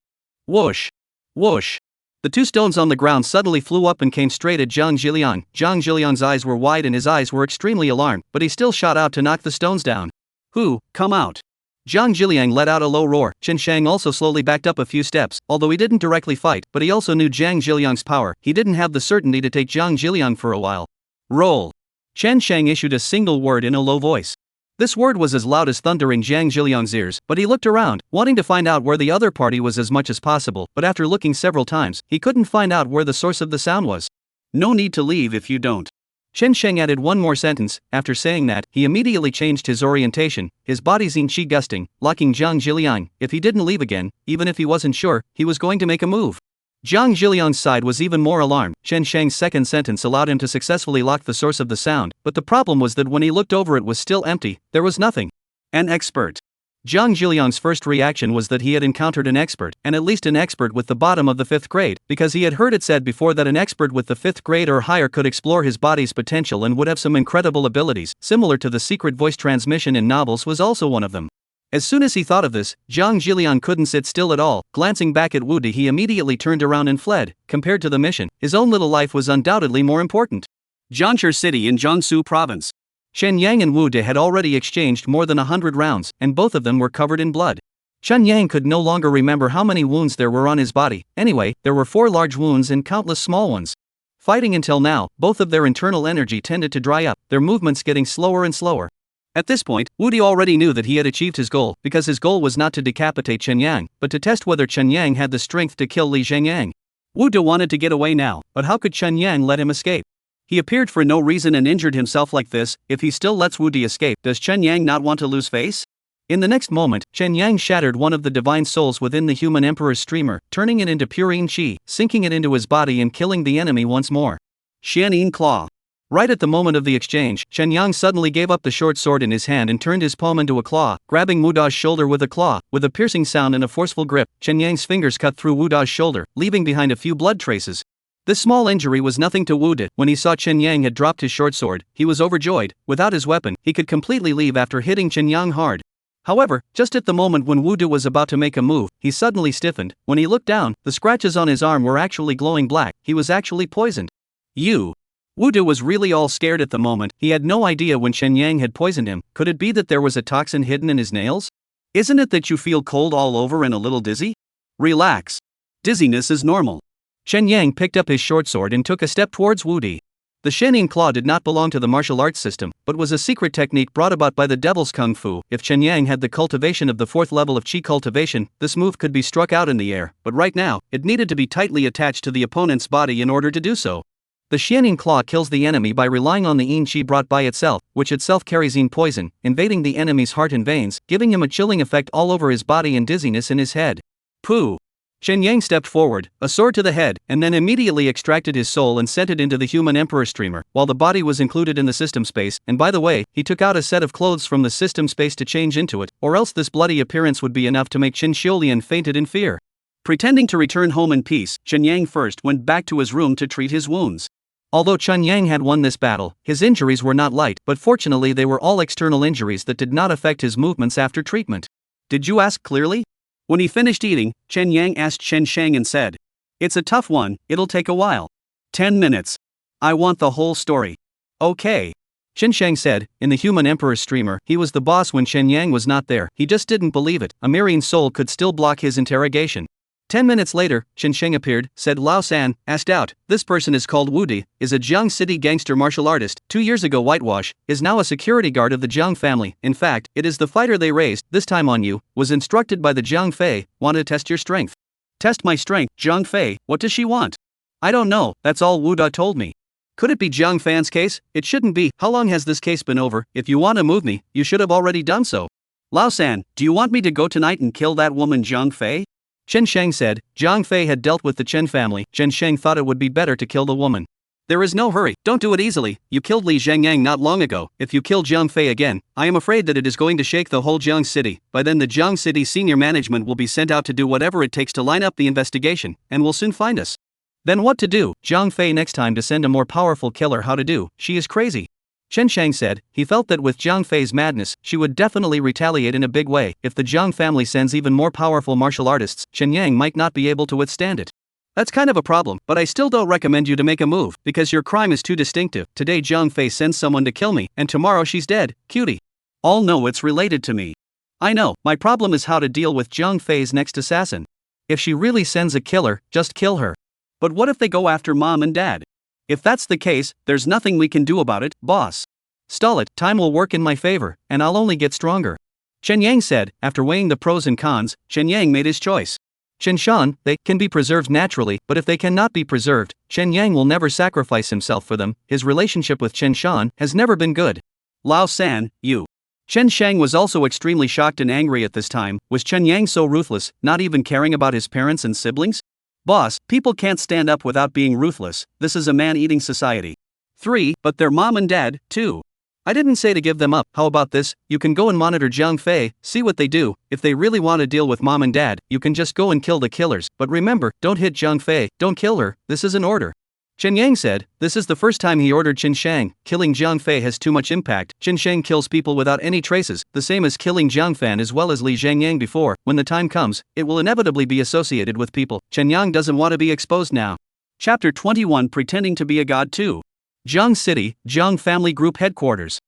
Whoosh! Whoosh! The 2 stones on the ground suddenly flew up and came straight at Jiang Jiliang. Jiang Jiliang's eyes were wide and his eyes were extremely alarmed, but he still shot out to knock the stones down. Who, come out. Jiang Jiliang let out a low roar. Chen Shang also slowly backed up a few steps, although he didn't directly fight, but he also knew Jiang Jiliang's power. He didn't have the certainty to take Jiang Jiliang for a while. Roll. Chen Shang issued a single word in a low voice. This word was as loud as thunder in Jiang Jiliang's ears, but he looked around, wanting to find out where the other party was as much as possible, but after looking several times, he couldn't find out where the source of the sound was. No need to leave if you don't. Chen Sheng added one more sentence. After saying that, he immediately changed his orientation, his body's yin qi gusting, locking Jiang Jiliang. If he didn't leave again, even if he wasn't sure, he was going to make a move. Jiang Jiliang's side was even more alarmed. Chen Sheng's second sentence allowed him to successfully lock the source of the sound, but the problem was that when he looked over it was still empty, there was nothing. An expert. Jiang Jiliang's first reaction was that he had encountered an expert, and at least an expert with the bottom of the 5th grade, because he had heard it said before that an expert with the 5th grade or higher could explore his body's potential and would have some incredible abilities, similar to the secret voice transmission in novels was also one of them. As soon as he thought of this, Jiang Jiliang couldn't sit still at all. Glancing back at Wu De, he immediately turned around and fled. Compared to the mission, his own little life was undoubtedly more important. Jiangshi City in Jiangsu Province. Shen Yang and Wu De had already exchanged more than 100 rounds, and both of them were covered in blood. Chen Yang could no longer remember how many wounds there were on his body. Anyway, there were 4 large wounds and countless small ones. Fighting until now, both of their internal energy tended to dry up, their movements getting slower and slower. At this point, Wu De already knew that he had achieved his goal, because his goal was not to decapitate Chen Yang, but to test whether Chen Yang had the strength to kill Li Zhengyang. Wu De wanted to get away now, but how could Chen Yang let him escape? He appeared for no reason and injured himself like this. If he still lets Wu De escape, does Chen Yang not want to lose face? In the next moment, Chen Yang shattered one of the divine souls within the human emperor's streamer, turning it into pure yin qi, sinking it into his body and killing the enemy once more. Xian Yin Claw. Right at the moment of the exchange, Chen Yang suddenly gave up the short sword in his hand and turned his palm into a claw, grabbing Wu Da's shoulder with a claw. With a piercing sound and a forceful grip, Chen Yang's fingers cut through Wu Da's shoulder, leaving behind a few blood traces. This small injury was nothing to Wu De. When he saw Chen Yang had dropped his short sword, he was overjoyed. Without his weapon, he could completely leave after hitting Chen Yang hard. However, just at the moment when Wu Du was about to make a move, he suddenly stiffened. When he looked down, the scratches on his arm were actually glowing black. He was actually poisoned. You. Wu Du was really all scared at the moment. He had no idea when Chen Yang had poisoned him. Could it be that there was a toxin hidden in his nails? Isn't it that you feel cold all over and a little dizzy? Relax. Dizziness is normal. Chen Yang picked up his short sword and took a step towards Wu Du. The Shenin Claw did not belong to the martial arts system, but was a secret technique brought about by the Devil's Kung Fu. If Chen Yang had the cultivation of the 4th level of Qi cultivation, this move could be struck out in the air, but right now, it needed to be tightly attached to the opponent's body in order to do so. The Shenin Claw kills the enemy by relying on the Yin Qi brought by itself, which itself carries Yin poison, invading the enemy's heart and veins, giving him a chilling effect all over his body and dizziness in his head. Pooh! Chen Yang stepped forward, a sword to the head, and then immediately extracted his soul and sent it into the human emperor streamer, while the body was included in the system space, and by the way, he took out a set of clothes from the system space to change into it, or else this bloody appearance would be enough to make Qin Xiulian fainted in fear. Pretending to return home in peace, Chen Yang first went back to his room to treat his wounds. Although Chen Yang had won this battle, his injuries were not light, but fortunately they were all external injuries that did not affect his movements after treatment. Did you ask clearly? When he finished eating, Chen Yang asked Chen Shang and said, "It's a tough one, it'll take a while. 10 minutes. I want the whole story." Okay. Chen Shang said, in the human emperor's streamer, he was the boss when Chen Yang was not there. He just didn't believe it. A Marian soul could still block his interrogation. 10 minutes later, Chen Sheng appeared, said Lao San, asked out, "This person is called Wu Di, is a Jiang City gangster martial artist, 2 years ago whitewash, is now a security guard of the Jiang family. In fact, it is the fighter they raised, this time on you, was instructed by the Jiang Fei, want to test your strength." Test my strength, Jiang Fei, what does she want? I don't know, that's all Wu Da told me. Could it be Jiang Fan's case? It shouldn't be. How long has this case been over? If you want to move me, you should have already done so. Lao San, do you want me to go tonight and kill that woman Jiang Fei? Chen Sheng said. Jiang Fei had dealt with the Chen family. Chen Sheng thought it would be better to kill the woman. There is no hurry, don't do it easily. You killed Li Zhengyang not long ago. If you kill Jiang Fei again, I am afraid that it is going to shake the whole Jiang City. By then the Jiang City senior management will be sent out to do whatever it takes to line up the investigation, and will soon find us. Then what to do? Jiang Fei next time to send a more powerful killer how to do, she is crazy. Chen Shang said, he felt that with Jiang Fei's madness, she would definitely retaliate in a big way. If the Jiang family sends even more powerful martial artists, Chen Yang might not be able to withstand it. That's kind of a problem, but I still don't recommend you to make a move, because your crime is too distinctive. Today Jiang Fei sends someone to kill me, and tomorrow she's dead, cutie. All know it's related to me. I know, my problem is how to deal with Jiang Fei's next assassin. If she really sends a killer, just kill her. But what if they go after mom and dad? If that's the case, there's nothing we can do about it, boss. Stall it, time will work in my favor, and I'll only get stronger. Chen Yang said. After weighing the pros and cons, Chen Yang made his choice. Chen Shan, they can be preserved naturally, but if they cannot be preserved, Chen Yang will never sacrifice himself for them. His relationship with Chen Shan has never been good. Lao San, you. Chen Shang was also extremely shocked and angry at this time. Was Chen Yang so ruthless, not even caring about his parents and siblings? Boss, people can't stand up without being ruthless. This is a man-eating society. 3, but their mom and dad, too. I didn't say to give them up. How about this? You can go and monitor Jiang Fei, see what they do. If they really want to deal with mom and dad, you can just go and kill the killers. But remember, don't hit Jiang Fei, don't kill her, this is an order. Chen Yang said. This is the first time he ordered Chen Shang. Killing Jiang Fei has too much impact. Chen Shang kills people without any traces, the same as killing Jiang Fan as well as Li Zhengyang before. When the time comes, it will inevitably be associated with people. Chen Yang doesn't want to be exposed now. Chapter 21 Pretending to be a God 2. Jiang City, Jiang Family Group Headquarters.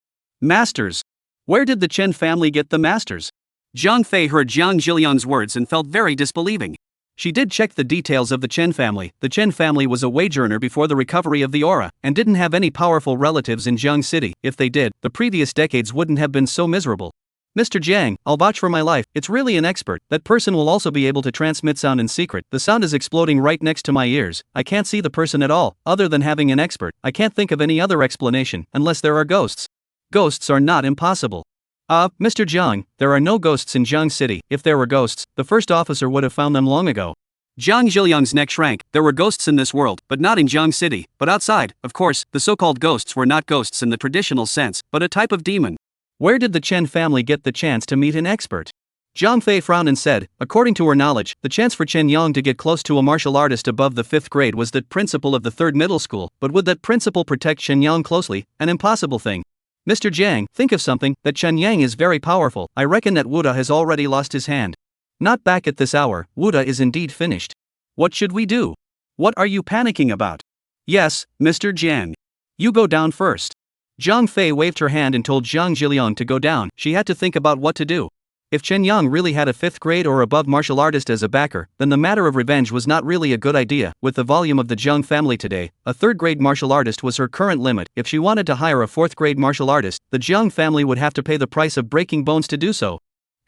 Masters. Where did the Chen family get the masters? Jiang Fei heard Jiang Zhiliang's words and felt very disbelieving. She did check the details of the Chen family. The Chen family was a wage earner before the recovery of the aura, and didn't have any powerful relatives in Jiang City. If they did, the previous decades wouldn't have been so miserable. Mr. Jiang, I'll vouch for my life, it's really an expert. That person will also be able to transmit sound in secret. The sound is exploding right next to my ears. I can't see the person at all, other than having an expert. I can't think of any other explanation, unless there are ghosts. Ghosts are not impossible. Mr. Jiang, there are no ghosts in Jiang City. If there were ghosts, the first officer would have found them long ago. Jiang Zhiliang's neck shrank. There were ghosts in this world, but not in Jiang City. But outside, of course, the so-called ghosts were not ghosts in the traditional sense, but a type of demon. Where did the Chen family get the chance to meet an expert? Jiang Fei frowned and said, according to her knowledge, the chance for Chen Yang to get close to a martial artist above the 5th grade was the principal of the 3rd middle school, but would that principal protect Chen Yang closely? An impossible thing. Mr. Jiang, think of something, that Chen Yang is very powerful. I reckon that Wuda has already lost his hand. Not back at this hour, Wuda is indeed finished. What should we do? What are you panicking about? Yes, Mr. Jiang. You go down first. Jiang Fei waved her hand and told Jiang Zhiliang to go down. She had to think about what to do. If Chen Yang really had a 5th grade or above martial artist as a backer, then the matter of revenge was not really a good idea. With the volume of the Jiang family today, a 3rd grade martial artist was her current limit. If she wanted to hire a 4th grade martial artist, the Jiang family would have to pay the price of breaking bones to do so.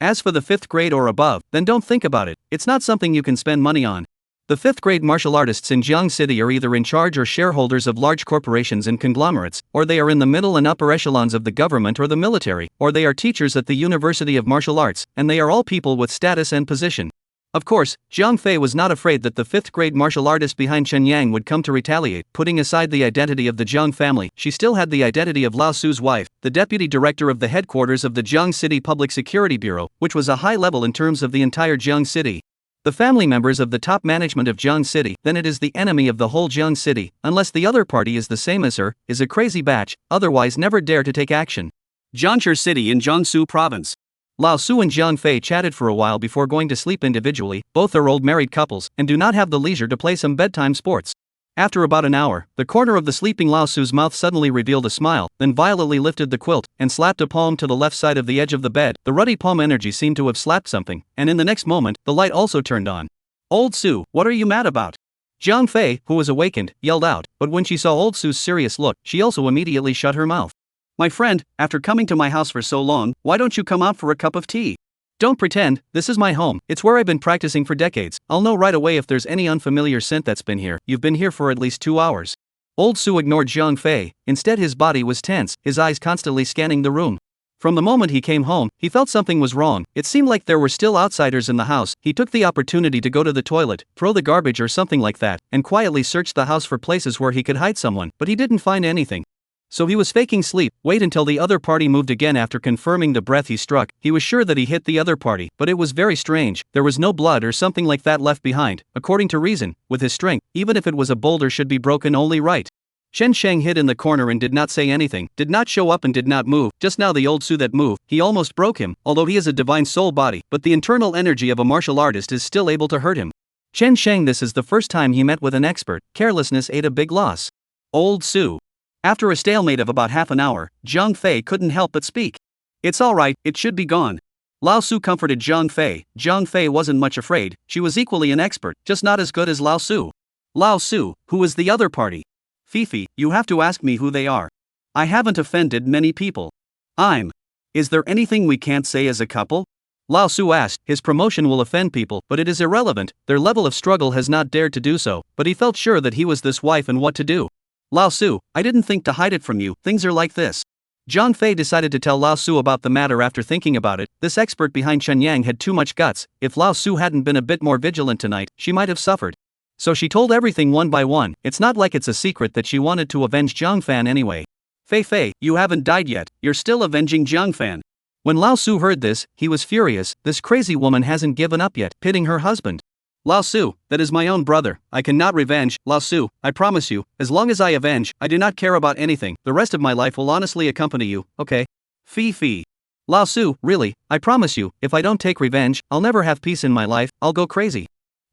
As for the 5th grade or above, then don't think about it. It's not something you can spend money on. The 5th grade martial artists in Jiang City are either in charge or shareholders of large corporations and conglomerates, or they are in the middle and upper echelons of the government or the military, or they are teachers at the University of Martial Arts, and they are all people with status and position. Of course, Jiang Fei was not afraid that the 5th grade martial artist behind Chen Yang would come to retaliate. Putting aside the identity of the Jiang family, she still had the identity of Lao Su's wife, the deputy director of the headquarters of the Jiang City Public Security Bureau, which was a high level in terms of the entire Jiang City. The family members of the top management of Jiang City, then it is the enemy of the whole Jiang City, unless the other party is the same as her, is a crazy batch, otherwise never dare to take action. Jiangshi City in Jiangsu Province. Lao Su and Jiang Fei chatted for a while before going to sleep individually. Both are old married couples, and do not have the leisure to play some bedtime sports. After about an hour, the corner of the sleeping Lao Su's mouth suddenly revealed a smile, then violently lifted the quilt, and slapped a palm to the left side of the edge of the bed. The ruddy palm energy seemed to have slapped something, and in the next moment, the light also turned on. Old Su, what are you mad about? Jiang Fei, who was awakened, yelled out, but when she saw Old Su's serious look, she also immediately shut her mouth. My friend, after coming to my house for so long, why don't you come out for a cup of tea? Don't pretend, this is my home, it's where I've been practicing for decades. I'll know right away if there's any unfamiliar scent that's been here. You've been here for at least 2 hours. Old Su ignored Jiang Fei, instead his body was tense, his eyes constantly scanning the room. From the moment he came home, he felt something was wrong. It seemed like there were still outsiders in the house. He took the opportunity to go to the toilet, throw the garbage or something like that, and quietly searched the house for places where he could hide someone, but he didn't find anything. So he was faking sleep, wait until the other party moved again. After confirming the breath he struck, he was sure that he hit the other party, but it was very strange, there was no blood or something like that left behind. According to reason, with his strength, even if it was a boulder should be broken only right. Chen Sheng hid in the corner and did not say anything, did not show up and did not move. Just now the Old Su that moved, he almost broke him, although he is a divine soul body, but the internal energy of a martial artist is still able to hurt him. Chen Sheng, this is the first time he met with an expert. Carelessness ate a big loss. Old Su. After a stalemate of about half an hour, Jiang Fei couldn't help but speak. It's alright, it should be gone. Lao Su comforted Jiang Fei. Jiang Fei wasn't much afraid, she was equally an expert, just not as good as Lao Su. Lao Su, who is the other party? Fifi, you have to ask me who they are. I haven't offended many people. Is there anything we can't say as a couple? Lao Su asked. His promotion will offend people, but it is irrelevant. Their level of struggle has not dared to do so, but he felt sure that he was this wife and what to do. Lao Su, I didn't think to hide it from you, things are like this. Jiang Fei decided to tell Lao Su about the matter after thinking about it. This expert behind Chen Yang had too much guts. If Lao Su hadn't been a bit more vigilant tonight, she might have suffered. So she told everything one by one. It's not like it's a secret that she wanted to avenge Jiang Fan anyway. Fei, you haven't died yet, you're still avenging Jiang Fan. When Lao Su heard this, he was furious. This crazy woman hasn't given up yet, pitting her husband. Lao Su, that is my own brother, I cannot revenge. Lao Su, I promise you, as long as I avenge, I do not care about anything. The rest of my life will honestly accompany you, okay? Fee. Lao Su, really, I promise you, if I don't take revenge, I'll never have peace in my life, I'll go crazy.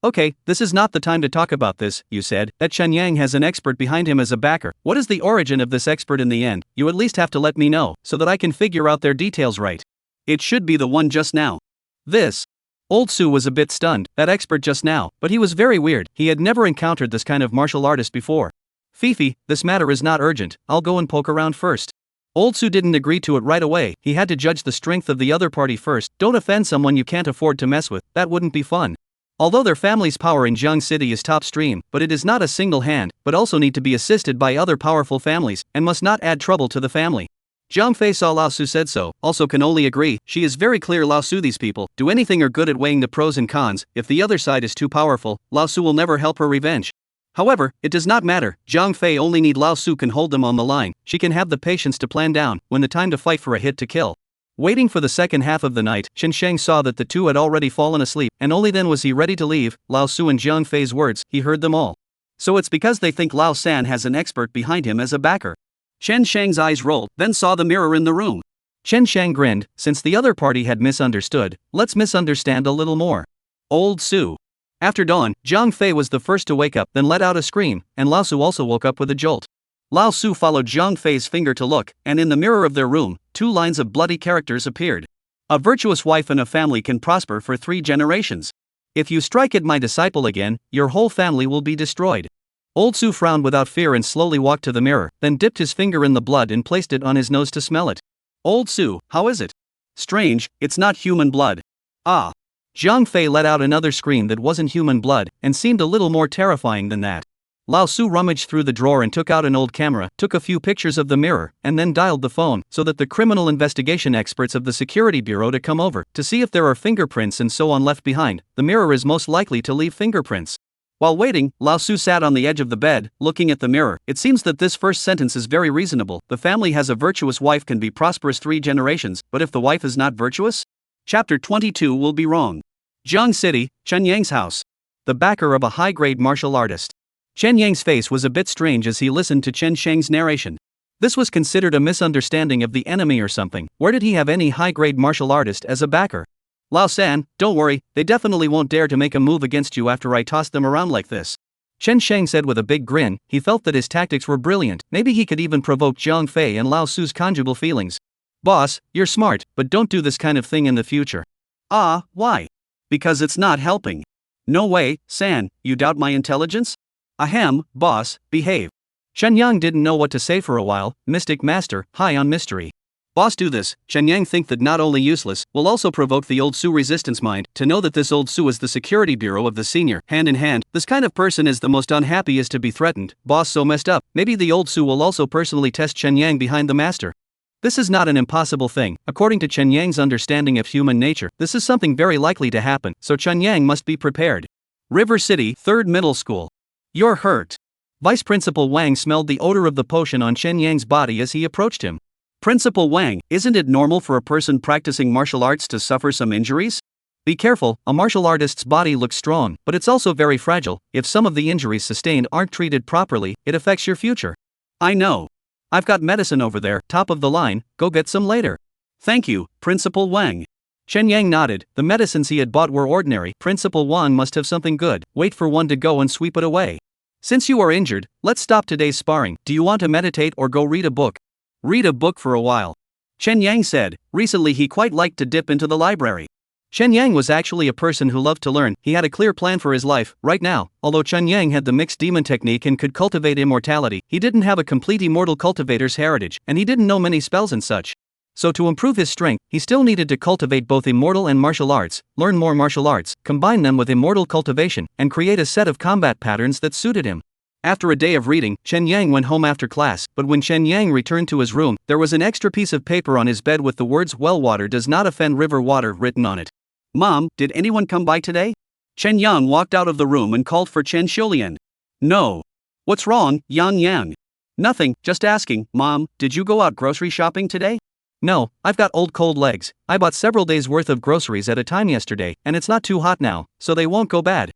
Okay, this is not the time to talk about this, you said. That Chen Yang has an expert behind him as a backer. What is the origin of this expert in the end? You at least have to let me know, so that I can figure out their details right. It should be the one just now. This. Old Su was a bit stunned, that expert just now, but he was very weird. He had never encountered this kind of martial artist before. Fifi, this matter is not urgent, I'll go and poke around first. Old Su didn't agree to it right away. He had to judge the strength of the other party first. Don't offend someone you can't afford to mess with, that wouldn't be fun. Although their family's power in Jiang City is top stream, but it is not a single hand, but also need to be assisted by other powerful families, and must not add trouble to the family. Jiang Fei saw Lao Su said so, also can only agree. She is very clear. Lao Su, these people do anything are good at weighing the pros and cons. If the other side is too powerful, Lao Su will never help her revenge. However, it does not matter. Jiang Fei only need Lao Su can hold them on the line. She can have the patience to plan down when the time to fight for a hit to kill. Waiting for the second half of the night, Chen Sheng saw that the two had already fallen asleep, and only then was he ready to leave. Lao Su and Jiang Fei's words, he heard them all. So it's because they think Lao San has an expert behind him as a backer. Chen Shang's eyes rolled, then saw the mirror in the room. Chen Shang grinned. Since the other party had misunderstood, let's misunderstand a little more. Old Su. After dawn, Jiang Fei was the first to wake up, then let out a scream, and Lao Su also woke up with a jolt. Lao Su followed Jiang Fei's finger to look, and in the mirror of their room, 2 lines of bloody characters appeared. A virtuous wife and a family can prosper for 3 generations. If you strike at my disciple again, your whole family will be destroyed. Old Su frowned without fear and slowly walked to the mirror, then dipped his finger in the blood and placed it on his nose to smell it. Old Su, how is it? Strange, it's not human blood. Ah. Jiang Fei let out another scream that wasn't human blood, and seemed a little more terrifying than that. Lao Su rummaged through the drawer and took out an old camera, took a few pictures of the mirror, and then dialed the phone, so that the criminal investigation experts of the security bureau to come over, to see if there are fingerprints and so on left behind. The mirror is most likely to leave fingerprints. While waiting, Lao Su sat on the edge of the bed, looking at the mirror. It seems that this first sentence is very reasonable. The family has a virtuous wife can be prosperous 3 generations, but if the wife is not virtuous? Chapter 22 will be wrong. Jiang City, Chen Yang's house. The backer of a high-grade martial artist. Chen Yang's face was a bit strange as he listened to Chen Shang's narration. This was considered a misunderstanding of the enemy or something. Where did he have any high-grade martial artist as a backer? Lao San, don't worry, they definitely won't dare to make a move against you after I toss them around like this. Chen Shang said with a big grin. He felt that his tactics were brilliant. Maybe he could even provoke Jiang Fei and Lao Su's conjugal feelings. Boss, you're smart, but don't do this kind of thing in the future. Ah, why? Because it's not helping. No way, San, you doubt my intelligence? Ahem, boss, behave. Shen Yang didn't know what to say for a while. Mystic Master, high on mystery. Boss, do this. Shen Yang think that not only useless, will also provoke the old Su resistance mind, to know that this old Su is the security bureau of the senior, hand in hand. This kind of person is the most unhappy is to be threatened. Boss so messed up. Maybe the old Su will also personally test Shen Yang behind the master. This is not an impossible thing. According to Chen Yang's understanding of human nature, this is something very likely to happen, so Chen Yang must be prepared. River City, 3rd Middle School. You're hurt. Vice Principal Wang smelled the odor of the potion on Chen Yang's body as he approached him. Principal Wang, isn't it normal for a person practicing martial arts to suffer some injuries? Be careful, a martial artist's body looks strong, but it's also very fragile. If some of the injuries sustained aren't treated properly, it affects your future. I know. I've got medicine over there, top of the line, go get some later. Thank you, Principal Wang. Chen Yang nodded. The medicines he had bought were ordinary. Principal Wang must have something good. Wait for one to go and sweep it away. Since you are injured, let's stop today's sparring. Do you want to meditate or go read a book? Read a book for a while. Chen Yang said. Recently he quite liked to dip into the library. Chen Yang was actually a person who loved to learn. He had a clear plan for his life. Right now, although Chen Yang had the mixed demon technique and could cultivate immortality, he didn't have a complete immortal cultivator's heritage, and he didn't know many spells and such. So to improve his strength, he still needed to cultivate both immortal and martial arts, learn more martial arts, combine them with immortal cultivation, and create a set of combat patterns that suited him. After a day of reading, Chen Yang went home after class, but when Chen Yang returned to his room, there was an extra piece of paper on his bed with the words "Well water does not offend river water" written on it. Mom, did anyone come by today? Chen Yang walked out of the room and called for Chen Xiulian. No. What's wrong, Yang Yang? Nothing, just asking. Mom, did you go out grocery shopping today? No, I've got old cold legs. I bought several days worth of groceries at a time yesterday, and it's not too hot now, so they won't go bad.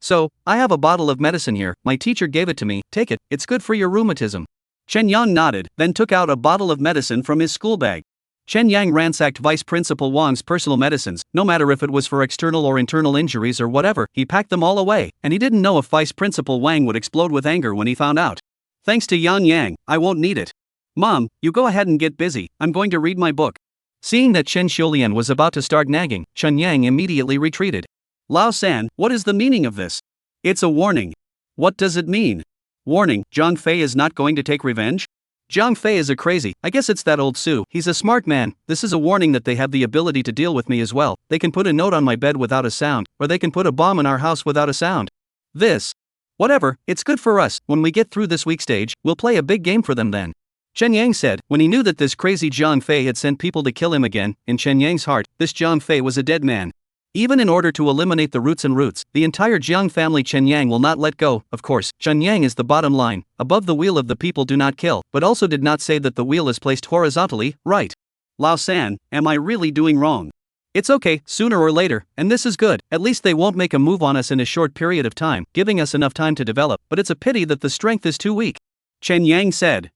So, I have a bottle of medicine here. My teacher gave it to me. Take it, it's good for your rheumatism. Chen Yang nodded, then took out a bottle of medicine from his school bag. Chen Yang ransacked Vice Principal Wang's personal medicines. No matter if it was for external or internal injuries or whatever, he packed them all away, and he didn't know if Vice Principal Wang would explode with anger when he found out. Thanks to Yang Yang, I won't need it. Mom, you go ahead and get busy. I'm going to read my book. Seeing that Chen Xiulian was about to start nagging, Chen Yang immediately retreated. Lao San, what is the meaning of this? It's a warning. What does it mean? Warning, Jiang Fei is not going to take revenge? Jiang Fei is a crazy, I guess it's that old Su. He's a smart man. This is a warning that they have the ability to deal with me as well. They can put a note on my bed without a sound, or they can put a bomb in our house without a sound. This. Whatever, it's good for us. When we get through this weak stage, we'll play a big game for them then. Chen Yang said, when he knew that this crazy Jiang Fei had sent people to kill him again. In Chen Yang's heart, this Jiang Fei was a dead man. Even in order to eliminate the roots, the entire Jiang family Chen Yang will not let go. Of course, Chen Yang is the bottom line. Above the wheel of the people do not kill, but also did not say that the wheel is placed horizontally, right? Lao San, am I really doing wrong? It's okay, sooner or later, and this is good. At least they won't make a move on us in a short period of time, giving us enough time to develop, but it's a pity that the strength is too weak. Chen Yang said.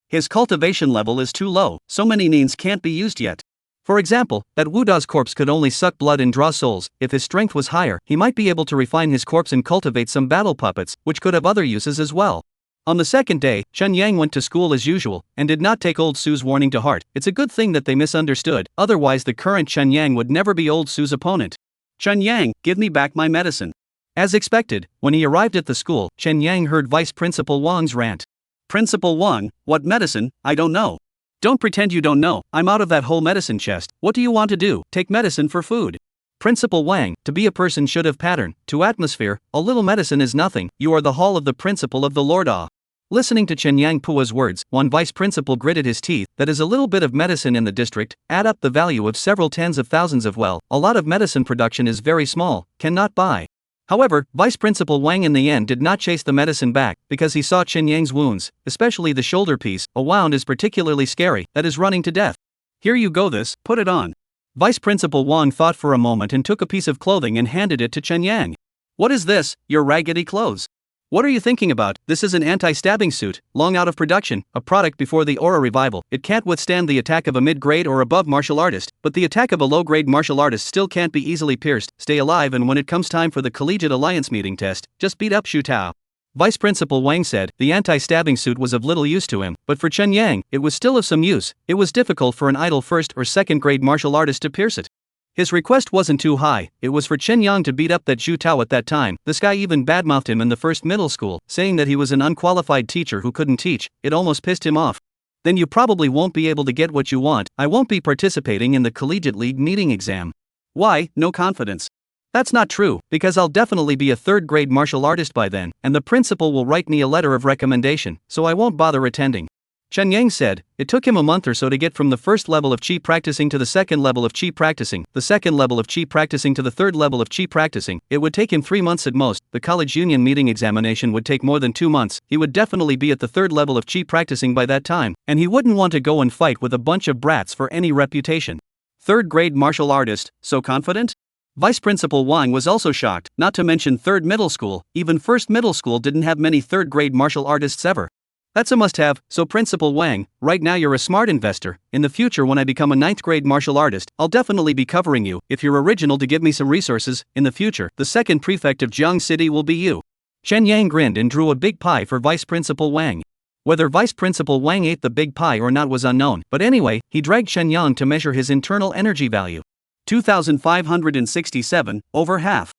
His cultivation level is too low, so many nines can't be used yet. For example, that Wuda's corpse could only suck blood and draw souls. If his strength was higher, he might be able to refine his corpse and cultivate some battle puppets, which could have other uses as well. On the second day, Chen Yang went to school as usual, and did not take old Su's warning to heart. It's a good thing that they misunderstood, otherwise the current Chen Yang would never be old Su's opponent. Chen Yang, give me back my medicine. As expected, when he arrived at the school, Chen Yang heard Vice Principal Wang's rant. Principal Wang, what medicine? I don't know. Don't pretend you don't know, I'm out of that whole medicine chest. What do you want to do? Take medicine for food. Principal Wang, to be a person should have pattern, to atmosphere, a little medicine is nothing, you are the hall of the principal of the Lord Ah. Listening to Chen Yang Pua's words, one vice principal gritted his teeth. That is a little bit of medicine in the district, add up the value of several tens of thousands of a lot of medicine production is very small, cannot buy. However, Vice Principal Wang in the end did not chase the medicine back, because he saw Chen Yang's wounds, especially the shoulder piece. A wound is particularly scary, that is running to death. Here you go this, put it on. Vice Principal Wang thought for a moment and took a piece of clothing and handed it to Chen Yang. What is this, your raggedy clothes? What are you thinking about? This is an anti-stabbing suit, long out of production, a product before the aura revival. It can't withstand the attack of a mid-grade or above martial artist, but the attack of a low-grade martial artist still can't be easily pierced. Stay alive, and when it comes time for the Collegiate Alliance meeting test, just beat up Shu Tao. Vice Principal Wang said. The anti-stabbing suit was of little use to him, but for Chen Yang, it was still of some use. It was difficult for an idle first or second grade martial artist to pierce it. His request wasn't too high, it was for Chen Yang to beat up that Zhu Tao at that time. This guy even badmouthed him in the first middle school, saying that he was an unqualified teacher who couldn't teach. It almost pissed him off. Then you probably won't be able to get what you want. I won't be participating in the Collegiate League meeting exam. Why? No confidence. That's not true, because I'll definitely be a third grade martial artist by then, and the principal will write me a letter of recommendation, so I won't bother attending. Chen Yang said. It took him a month or so to get from the first level of Qi practicing to the second level of Qi practicing, the second level of Qi practicing to the third level of Qi practicing. It would take him 3 months at most. The college union meeting examination would take more than 2 months. He would definitely be at the third level of Qi practicing by that time, and he wouldn't want to go and fight with a bunch of brats for any reputation. Third grade martial artist, so confident? Vice Principal Wang was also shocked, not to mention third middle school. Even first middle school didn't have many third grade martial artists ever. That's a must-have. So Principal Wang, right now you're a smart investor. In the future when I become a 9th grade martial artist, I'll definitely be covering you. If you're original to give me some resources, in the future, the second prefect of Jiang City will be you. Chen Yang grinned and drew a big pie for Vice Principal Wang. Whether Vice Principal Wang ate the big pie or not was unknown, but anyway, he dragged Chen Yang to measure his internal energy value. 2,567, over half.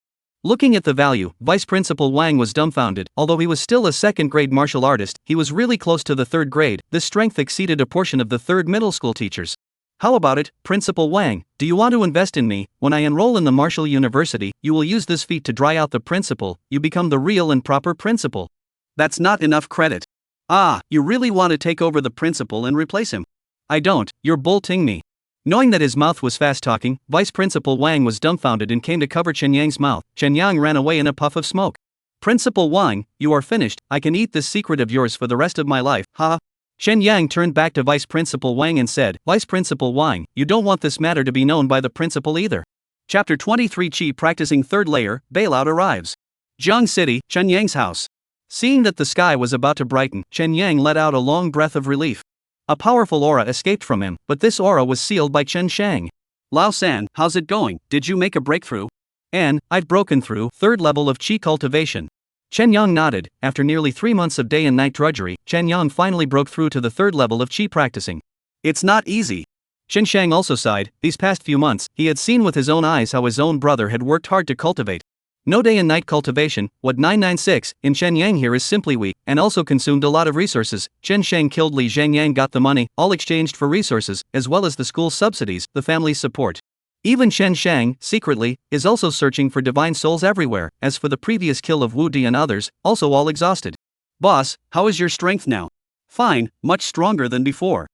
Looking at the value, Vice Principal Wang was dumbfounded. Although he was still a second-grade martial artist, he was really close to the third grade. This strength exceeded a portion of the third middle school teachers. How about it, Principal Wang? Do you want to invest in me? When I enroll in the martial university, you will use this feat to dry out the principal. You become the real and proper principal. That's not enough credit. Ah, you really want to take over the principal and replace him? I don't, you're bolting me. Knowing that his mouth was fast-talking, Vice Principal Wang was dumbfounded and came to cover Chen Yang's mouth. Chen Yang ran away in a puff of smoke. Principal Wang, you are finished. I can eat this secret of yours for the rest of my life, ha. Chen Yang turned back to Vice Principal Wang and said, Vice Principal Wang, you don't want this matter to be known by the principal either. Chapter 23 Qi practicing third layer, bailout arrives. Jiang City, Chen Yang's house. Seeing that the sky was about to brighten, Chen Yang let out a long breath of relief. A powerful aura escaped from him, but this aura was sealed by Chen Shang. Lao San, how's it going? Did you make a breakthrough? I've broken through third level of Qi cultivation. Chen Yang nodded. After nearly 3 months of day and night drudgery, Chen Yang finally broke through to the third level of Qi practicing. It's not easy. Chen Shang also sighed. These past few months, he had seen with his own eyes how his own brother had worked hard to cultivate. No day and night cultivation. What 996 in Chen Yang here is simply weak, and also consumed a lot of resources. Chen Shang killed Li Zhangyang, got the money, all exchanged for resources, as well as the school's subsidies, the family's support. Even Chen Shang, secretly, is also searching for divine souls everywhere. As for the previous kill of Wu Di and others, also all exhausted. Boss, how is your strength now? Fine, much stronger than before.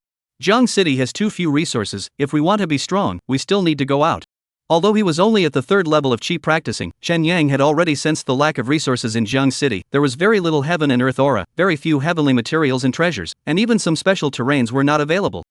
Jiang City has too few resources. If we want to be strong, we still need to go out. Although he was only at the third level of Qi practicing, Chen Yang had already sensed the lack of resources in Jiang City. There was very little heaven and earth aura, very few heavenly materials and treasures, and even some special terrains were not available.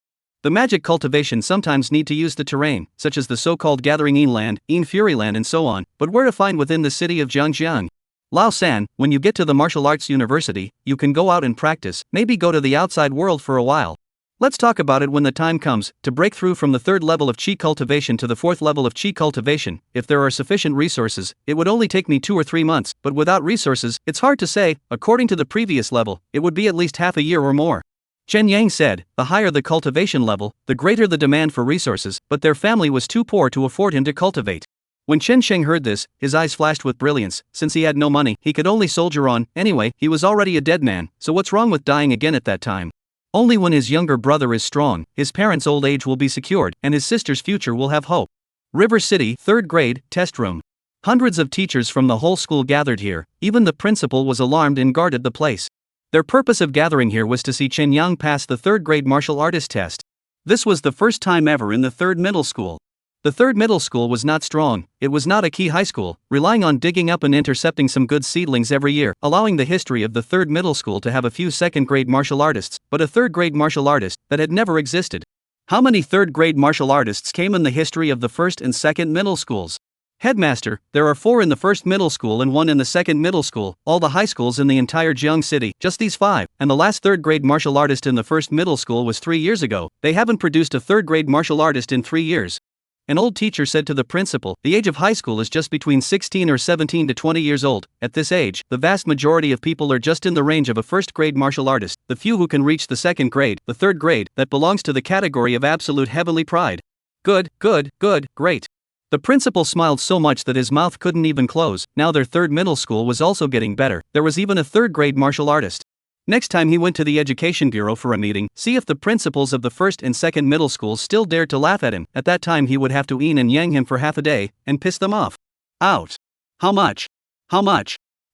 The magic cultivation sometimes need to use the terrain, such as the so-called Gathering Yin Land, Yin Fury Land and so on, but where to find within the city of Jiangjiang? Lao San, when you get to the martial arts university, you can go out and practice, maybe go to the outside world for a while. Let's talk about it when the time comes, to break through from the 3rd level of chi cultivation to the 4th level of chi cultivation. If there are sufficient resources, it would only take me 2 or 3 months, but without resources, it's hard to say. According to the previous level, it would be at least half a year or more. Chen Yang said, the higher the cultivation level, the greater the demand for resources, but their family was too poor to afford him to cultivate. When Chen Sheng heard this, his eyes flashed with brilliance. Since he had no money, he could only soldier on. Anyway, he was already a dead man, so what's wrong with dying again at that time? Only when his younger brother is strong, his parents' old age will be secured, and his sister's future will have hope. River City, 3rd grade, test room. Hundreds of teachers from the whole school gathered here. Even the principal was alarmed and guarded the place. Their purpose of gathering here was to see Chen Yang pass the 3rd grade martial artist test. This was the first time ever in the 3rd middle school. The 3rd middle school was not strong, it was not a key high school, relying on digging up and intercepting some good seedlings every year, allowing the history of the 3rd middle school to have a few 2nd grade martial artists, but a 3rd grade martial artist that had never existed. How many 3rd grade martial artists came in the history of the 1st and 2nd middle schools? Headmaster, there are 4 in the 1st middle school and 1 in the 2nd middle school, all the high schools in the entire Jiang city, just these 5, and the last 3rd grade martial artist in the 1st middle school was 3 years ago. They haven't produced a 3rd grade martial artist in 3 years. An old teacher said to the principal, the age of high school is just between 16 or 17 to 20 years old. At this age, the vast majority of people are just in the range of a 1st grade martial artist, the few who can reach the 2nd grade, the 3rd grade, that belongs to the category of absolute heavenly pride. Good, great. The principal smiled so much that his mouth couldn't even close. Now their 3rd middle school was also getting better, there was even a 3rd grade martial artist. Next time he went to the Education Bureau for a meeting, see if the principals of the 1st and 2nd middle schools still dared to laugh at him. At that time he would have to yin and yang him for half a day, and piss them off. Out. How much?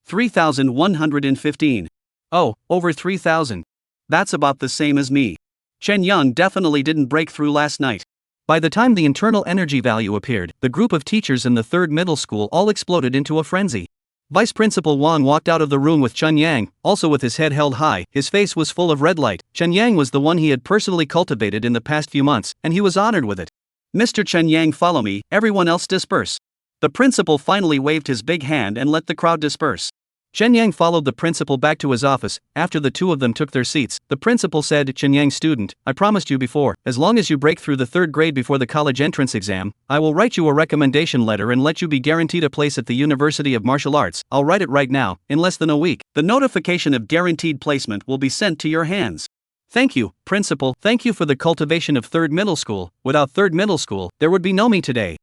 3,115. Oh, over 3,000. That's about the same as me. Chen Yang definitely didn't break through last night. By the time the internal energy value appeared, the group of teachers in the 3rd middle school all exploded into a frenzy. Vice Principal Wang walked out of the room with Chen Yang, also with his head held high. His face was full of red light. Chen Yang was the one he had personally cultivated in the past few months, and he was honored with it. Mr. Chen Yang, follow me, everyone else disperse. The principal finally waved his big hand and let the crowd disperse. Chen Yang followed the principal back to his office. After the two of them took their seats, the principal said, Chen Yang, student, I promised you before, as long as you break through the 3rd grade before the college entrance exam, I will write you a recommendation letter and let you be guaranteed a place at the University of Martial Arts. I'll write it right now, in less than a week. The notification of guaranteed placement will be sent to your hands. Thank you, principal, thank you for the cultivation of 3rd middle school. Without 3rd middle school, there would be no me today.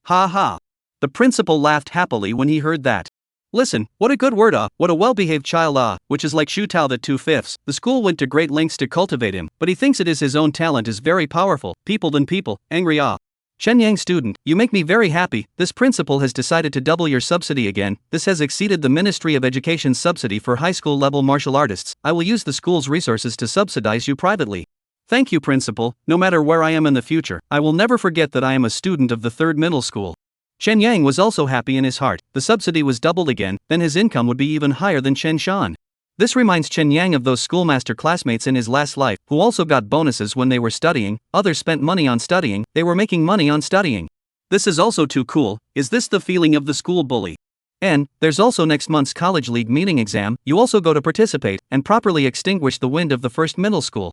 Ha ha. The principal laughed happily when he heard that. Listen, what a good word what a well-behaved child which is like Shu Tao that 2/5. The school went to great lengths to cultivate him, but he thinks it is his own talent is very powerful. People than people, angry Chen Yang, student, you make me very happy. This principal has decided to double your subsidy again. This has exceeded the Ministry of Education's subsidy for high school level martial artists. I will use the school's resources to subsidize you privately. Thank you, principal. No matter where I am in the future, I will never forget that I am a student of the 3rd middle school. Chen Yang was also happy in his heart. The subsidy was doubled again, then his income would be even higher than Chen Shan. This reminds Chen Yang of those schoolmaster classmates in his last life, who also got bonuses when they were studying. Others spent money on studying, they were making money on studying. This is also too cool. Is this the feeling of the school bully? And there's also next month's college league meeting exam. You also go to participate, and properly extinguish the wind of the 1st middle school.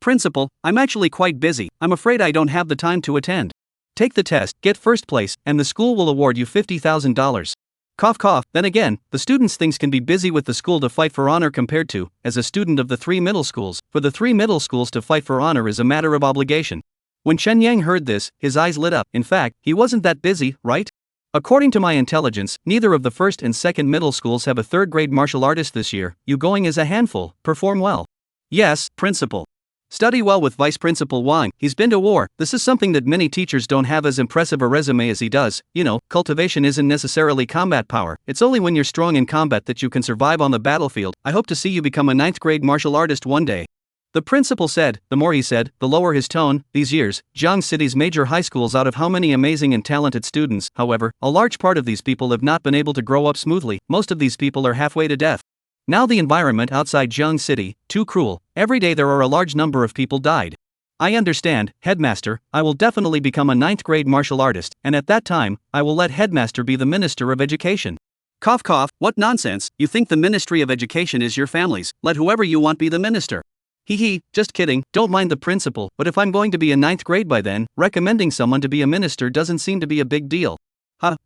Principal, I'm actually quite busy. I'm afraid I don't have the time to attend. Take the test, get 1st place, and the school will award you $50,000. Cough cough. Then again, the students thinks can be busy with the school to fight for honor compared to, as a student of the 3 middle schools, for the 3 middle schools to fight for honor is a matter of obligation. When Chen Yang heard this, his eyes lit up. In fact, he wasn't that busy, right? According to my intelligence, neither of the 1st and 2nd middle schools have a 3rd grade martial artist this year. You going is a handful, perform well. Yes, principal. Study well with Vice Principal Wang, he's been to war. This is something that many teachers don't have as impressive a resume as he does. You know, cultivation isn't necessarily combat power, it's only when you're strong in combat that you can survive on the battlefield. I hope to see you become a 9th grade martial artist one day. The principal said. The more he said, the lower his tone. These years, Jiang City's major high schools out of how many amazing and talented students, however, a large part of these people have not been able to grow up smoothly. Most of these people are halfway to death. Now the environment outside Jiang City, too cruel. Every day there are a large number of people died. I understand, headmaster, I will definitely become a 9th grade martial artist, and at that time, I will let headmaster be the Minister of Education. Cough cough, what nonsense, you think the Ministry of Education is your family's, let whoever you want be the minister. Hee hee, just kidding, don't mind the principal, but if I'm going to be in 9th grade by then, recommending someone to be a minister doesn't seem to be a big deal.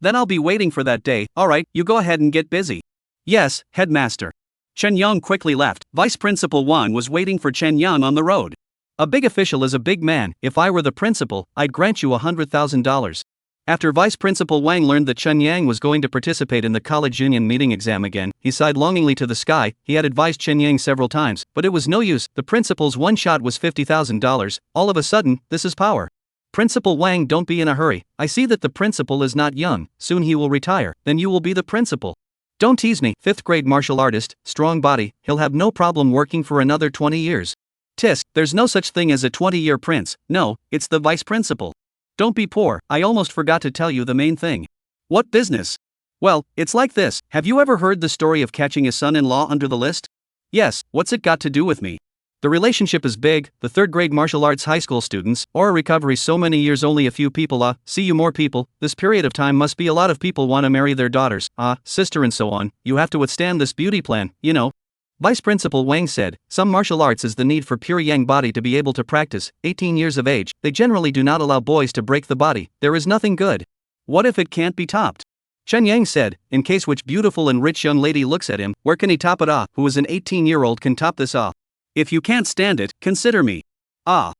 Then I'll be waiting for that day, alright, you go ahead and get busy. Yes, headmaster. Chen Yang quickly left. Vice Principal Wang was waiting for Chen Yang on the road. A big official is a big man. If I were the principal, I'd grant you $100,000. After Vice Principal Wang learned that Chen Yang was going to participate in the college union meeting exam again, he sighed longingly to the sky. He had advised Chen Yang several times, but it was no use. The principal's one shot was $50,000. All of a sudden, this is power. Principal Wang, don't be in a hurry. I see that the principal is not young. Soon he will retire. Then you will be the principal. Don't tease me. 5th grade martial artist, strong body, he'll have no problem working for another 20 years. Tisk, there's no such thing as a 20-year prince. No, it's the vice principal. Don't be poor, I almost forgot to tell you the main thing. What business? Well, it's like this. Have you ever heard the story of catching a son-in-law under the list? Yes, what's it got to do with me? The relationship is big. The 3rd grade martial arts high school students, or a recovery so many years only a few people see you more people. This period of time must be a lot of people want to marry their daughters, sister and so on. You have to withstand this beauty plan, you know. Vice Principal Wang said, some martial arts is the need for pure yang body to be able to practice. 18 years of age, they generally do not allow boys to break the body. There is nothing good. What if it can't be topped? Chen Yang said, in case which beautiful and rich young lady looks at him, where can he top it? Who is an 18-year-old can top this? If you can't stand it, consider me. I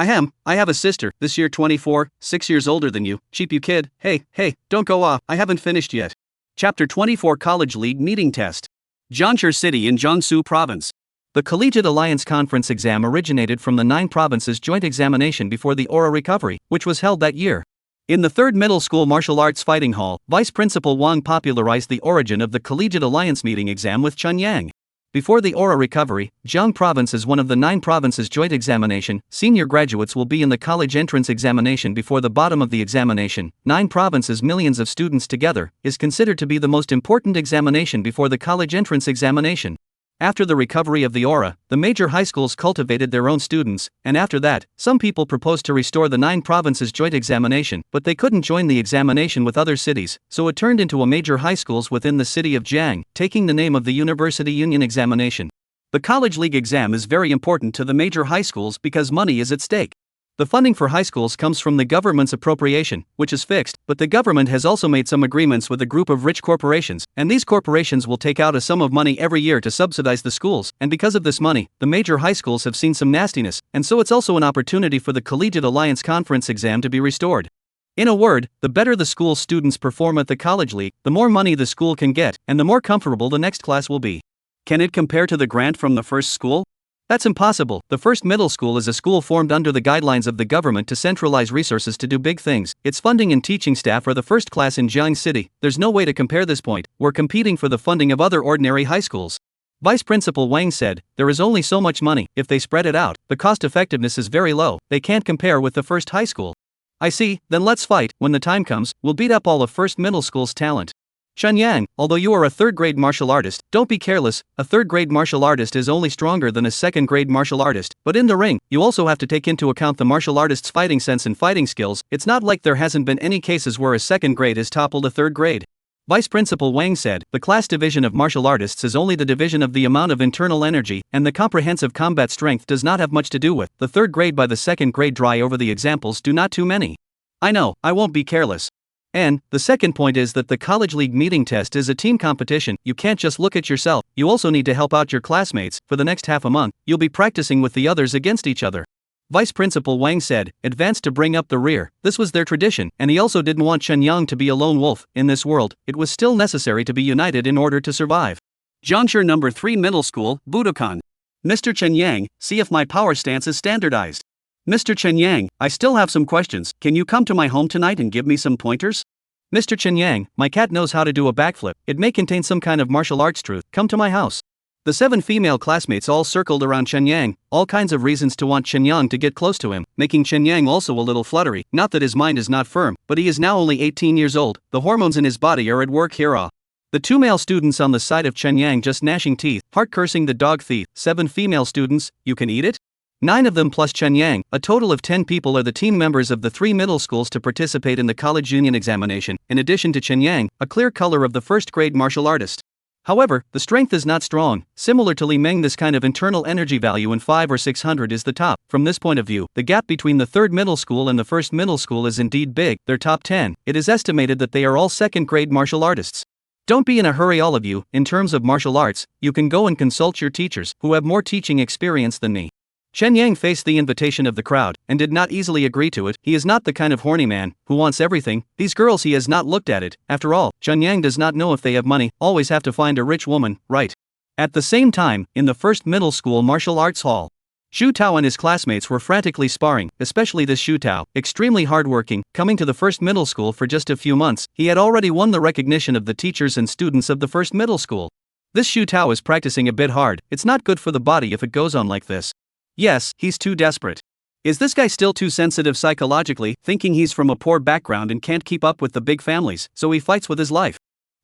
have a sister, this year 24, 6 years older than you. Cheap you kid. Hey, don't go off, I haven't finished yet. Chapter 24 College League Meeting Test. Jiangshi City in Jiangsu Province. The Collegiate Alliance Conference exam originated from the 9 provinces joint examination before the Aura Recovery, which was held that year. In the 3rd Middle School Martial Arts Fighting Hall, Vice Principal Wang popularized the origin of the Collegiate Alliance meeting exam with Chen Yang. Before the Aura Recovery, Jiang Province is one of the 9 provinces joint examination. Senior graduates will be in the college entrance examination before the bottom of the examination. 9 provinces, millions of students together, is considered to be the most important examination before the college entrance examination. After the recovery of the Aura, the major high schools cultivated their own students, and after that, some people proposed to restore the 9 provinces joint examination, but they couldn't join the examination with other cities, so it turned into a major high schools within the city of Jiang, taking the name of the University Union Examination. The College League exam is very important to the major high schools because money is at stake. The funding for high schools comes from the government's appropriation, which is fixed, but the government has also made some agreements with a group of rich corporations, and these corporations will take out a sum of money every year to subsidize the schools, and because of this money, the major high schools have seen some nastiness, and so it's also an opportunity for the Collegiate Alliance Conference exam to be restored. In a word, the better the school's students perform at the College League, the more money the school can get, and the more comfortable the next class will be. Can it compare to the grant from the first school? That's impossible. The first middle school is a school formed under the guidelines of the government to centralize resources to do big things. Its funding and teaching staff are the first class in Jiang City. There's no way to compare this point. We're competing for the funding of other ordinary high schools. Vice Principal Wang said, there is only so much money. If they spread it out, the cost effectiveness is very low. They can't compare with the first high school. I see, then let's fight. When the time comes, we'll beat up all of first middle school's talent. Chen Yang, although you are a 3rd grade martial artist, don't be careless. A 3rd grade martial artist is only stronger than a 2nd grade martial artist, but in the ring, you also have to take into account the martial artist's fighting sense and fighting skills. It's not like there hasn't been any cases where a 2nd grade has toppled a 3rd grade. Vice Principal Wang said, the class division of martial artists is only the division of the amount of internal energy, and the comprehensive combat strength does not have much to do with the 3rd grade by the 2nd grade. Dry over the examples, do not too many. I know, I won't be careless. And, the second point is that the College League meeting test is a team competition. You can't just look at yourself, you also need to help out your classmates. For the next half a month, you'll be practicing with the others against each other. Vice Principal Wang said, advanced to bring up the rear. This was their tradition, and he also didn't want Chen Yang to be a lone wolf. In this world, it was still necessary to be united in order to survive. Jiangshi No. 3 Middle School, Budokan. Mr. Chen Yang, see if my power stance is standardized. Mr. Chen Yang, I still have some questions. Can you come to my home tonight and give me some pointers? Mr. Chen Yang, my cat knows how to do a backflip. It may contain some kind of martial arts truth. Come to my house. The 7 female classmates all circled around Chen Yang, all kinds of reasons to want Chen Yang to get close to him, making Chen Yang also a little fluttery. Not that his mind is not firm, but he is now only 18 years old. The hormones in his body are at work here. The 2 male students on the side of Chen Yang just gnashing teeth, heart cursing the dog thief. 7 female students, you can eat it? 9 of them plus Chen Yang, a total of 10 people are the team members of the 3 middle schools to participate in the college union examination, in addition to Chen Yang, a clear color of the first-grade martial artist. However, the strength is not strong. Similar to Li Meng, this kind of internal energy value in 5 or 600 is the top. From this point of view, the gap between the 3rd middle school and the 1st middle school is indeed big. They're top 10. It is estimated that they are all 2nd-grade martial artists. Don't be in a hurry, all of you. In terms of martial arts, you can go and consult your teachers, who have more teaching experience than me. Chen Yang faced the invitation of the crowd, and did not easily agree to it. He is not the kind of horny man, who wants everything. These girls, he has not looked at it. After all, Chen Yang does not know if they have money, always have to find a rich woman, right? At the same time, in the 1st middle school martial arts hall, Xu Tao and his classmates were frantically sparring, especially this Xu Tao, extremely hardworking, coming to the 1st middle school for just a few months. He had already won the recognition of the teachers and students of the 1st middle school. This Xu Tao is practicing a bit hard. It's not good for the body if it goes on like this. Yes, he's too desperate. Is this guy still too sensitive psychologically, thinking he's from a poor background and can't keep up with the big families, so he fights with his life?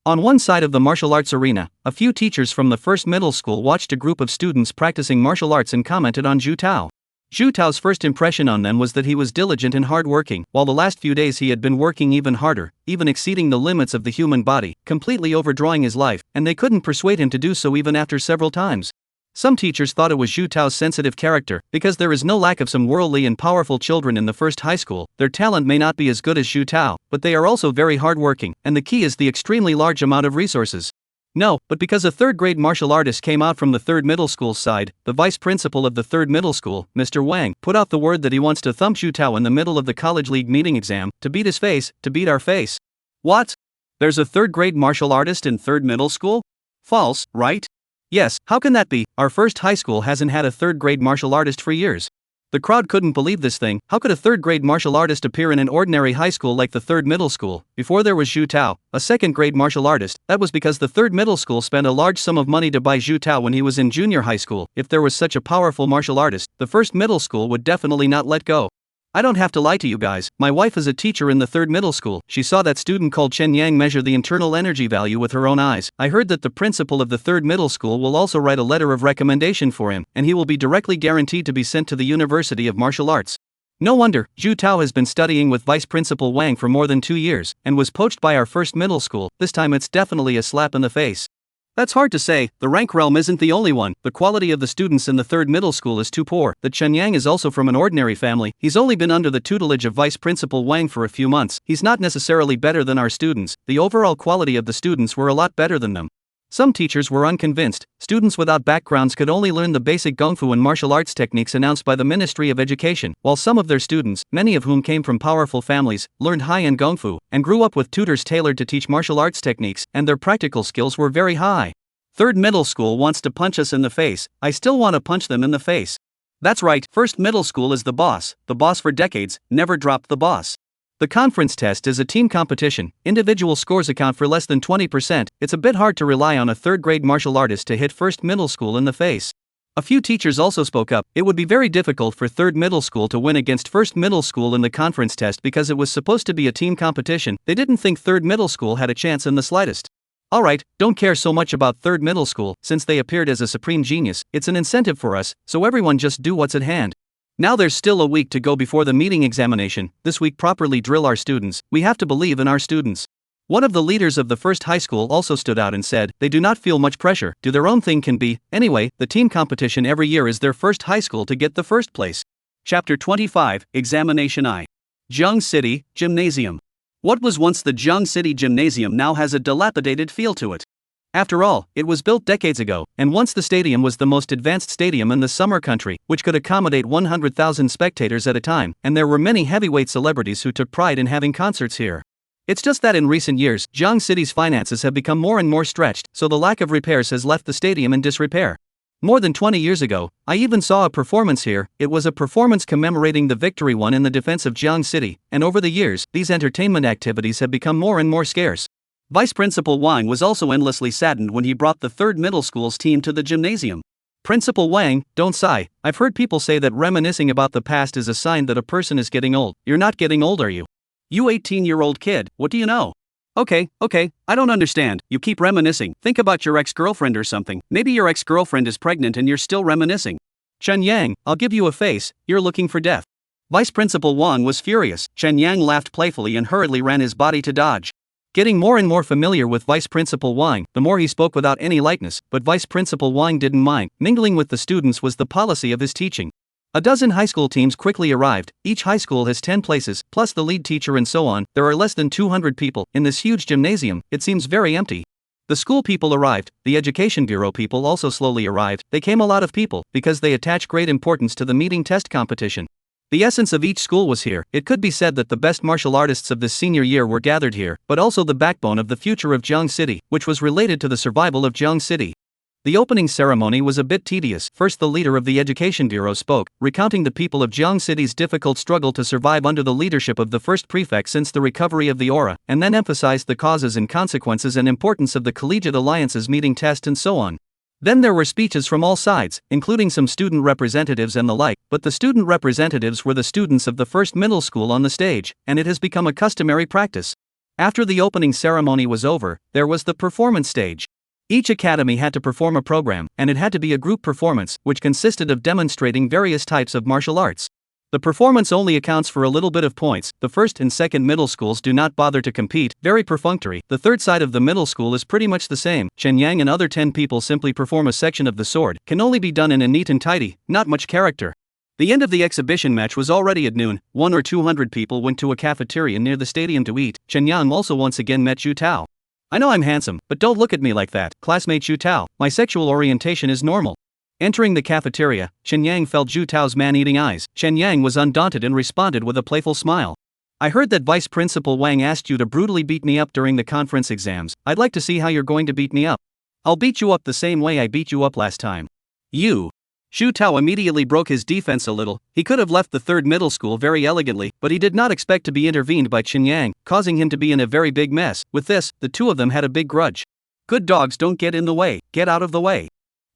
On one side of the martial arts arena, a few teachers from the 1st middle school watched a group of students practicing martial arts and commented on Xu Tao. Xu Tao's first impression on them was that he was diligent and hardworking, while the last few days he had been working even harder, even exceeding the limits of the human body, completely overdrawing his life, and they couldn't persuade him to do so even after several times. Some teachers thought it was Xu Tao's sensitive character, because there is no lack of some worldly and powerful children in the 1st high school. Their talent may not be as good as Xu Tao, but they are also very hardworking, and the key is the extremely large amount of resources. No, but because a 3rd-grade martial artist came out from the 3rd middle school's side, the vice principal of the 3rd middle school, Mr. Wang, put out the word that he wants to thump Xu Tao in the middle of the college league meeting exam, to beat his face, to beat our face. What? There's a 3rd-grade martial artist in 3rd middle school? False, right? Yes, how can that be? Our 1st high school hasn't had a 3rd-grade martial artist for years. The crowd couldn't believe this thing. How could a 3rd-grade martial artist appear in an ordinary high school like the 3rd middle school? Before there was Xu Tao, a 2nd-grade martial artist. That was because the 3rd middle school spent a large sum of money to buy Xu Tao when he was in junior high school. If there was such a powerful martial artist, the 1st middle school would definitely not let go. I don't have to lie to you guys. My wife is a teacher in the 3rd middle school. She saw that student called Chen Yang measure the internal energy value with her own eyes. I heard that the principal of the 3rd middle school will also write a letter of recommendation for him, and he will be directly guaranteed to be sent to the University of Martial Arts. No wonder. Xu Tao has been studying with Vice Principal Wang for more than 2 years, and was poached by our 1st middle school. This time it's definitely a slap in the face. That's hard to say. The rank realm isn't the only one. The quality of the students in the 3rd middle school is too poor. That Chen Yang is also from an ordinary family. He's only been under the tutelage of Vice Principal Wang for a few months. He's not necessarily better than our students. The overall quality of the students were a lot better than them. Some teachers were unconvinced. Students without backgrounds could only learn the basic Kung Fu and martial arts techniques announced by the Ministry of Education, while some of their students, many of whom came from powerful families, learned high-end Kung Fu, and grew up with tutors tailored to teach martial arts techniques, and their practical skills were very high. 3rd middle school wants to punch us in the face. I still want to punch them in the face. That's right, 1st middle school is the boss for decades, never dropped the boss. The conference test is a team competition. Individual scores account for less than 20%. It's a bit hard to rely on a 3rd-grade martial artist to hit 1st middle school in the face. A few teachers also spoke up. It would be very difficult for 3rd middle school to win against 1st middle school in the conference test because it was supposed to be a team competition. They didn't think 3rd middle school had a chance in the slightest. Alright, don't care so much about 3rd middle school, since they appeared as a supreme genius. It's an incentive for us, so everyone just do what's at hand. Now there's still a week to go before the meeting examination. This week properly drill our students. We have to believe in our students. One of the leaders of the 1st high school also stood out and said, they do not feel much pressure, do their own thing can be. Anyway, the team competition every year is their 1st high school to get the 1st place. Chapter 25, Examination I. Jiang City, Gymnasium. What was once the Jiang City Gymnasium now has a dilapidated feel to it. After all, it was built decades ago, and once the stadium was the most advanced stadium in the summer country, which could accommodate 100,000 spectators at a time, and there were many heavyweight celebrities who took pride in having concerts here. It's just that in recent years, Jiang City's finances have become more and more stretched, so the lack of repairs has left the stadium in disrepair. More than 20 years ago, I even saw a performance here. It was a performance commemorating the victory won in the defense of Jiang City, and over the years, these entertainment activities have become more and more scarce. Vice Principal Wang was also endlessly saddened when he brought the 3rd middle school's team to the gymnasium. Principal Wang, don't sigh. I've heard people say that reminiscing about the past is a sign that a person is getting old. You're not getting old, are you? You 18-year-old kid, what do you know? Okay, I don't understand. You keep reminiscing. Think about your ex-girlfriend or something. Maybe your ex-girlfriend is pregnant and you're still reminiscing. Chen Yang, I'll give you a face, you're looking for death. Vice Principal Wang was furious. Chen Yang laughed playfully and hurriedly ran his body to dodge. Getting more and more familiar with Vice Principal Wang, the more he spoke without any lightness, but Vice Principal Wang didn't mind. Mingling with the students was the policy of his teaching. A dozen high school teams quickly arrived. Each high school has 10 places, plus the lead teacher and so on. There are less than 200 people in this huge gymnasium. It seems very empty. The school people arrived. The education bureau people also slowly arrived. They came a lot of people because they attach great importance to the meeting test competition. The essence of each school was here. It could be said that the best martial artists of this senior year were gathered here, but also the backbone of the future of Jiang City, which was related to the survival of Jiang City. The opening ceremony was a bit tedious. First, the leader of the Education Bureau spoke, recounting the people of Jiang City's difficult struggle to survive under the leadership of the first prefect since the recovery of the aura, and then emphasized the causes and consequences and importance of the Collegiate Alliance's meeting test and so on. Then there were speeches from all sides, including some student representatives and the like, but the student representatives were the students of the first middle school on the stage, and it has become a customary practice. After the opening ceremony was over, there was the performance stage. Each academy had to perform a program, and it had to be a group performance, which consisted of demonstrating various types of martial arts. The performance only accounts for a little bit of points. The first and second middle schools do not bother to compete, very perfunctory. The third side of the middle school is pretty much the same. Chen Yang and other 10 people simply perform a section of the sword, can only be done in a neat and tidy, not much character. The end of the exhibition match was already at noon. 100 or 200 people went to a cafeteria near the stadium to eat. Chen Yang also once again met Zhu Tao. I know I'm handsome, but don't look at me like that, classmate Zhu Tao. My sexual orientation is normal. Entering the cafeteria, Chen Yang felt Zhu Tao's man-eating eyes. Chen Yang was undaunted and responded with a playful smile. I heard that Vice Principal Wang asked you to brutally beat me up during the conference exams. I'd like to see how you're going to beat me up. I'll beat you up the same way I beat you up last time. You. Zhu Tao immediately broke his defense a little. He could have left the third middle school very elegantly, but he did not expect to be intervened by Chen Yang, causing him to be in a very big mess. With this, the two of them had a big grudge. Good dogs don't get in the way. Get out of the way.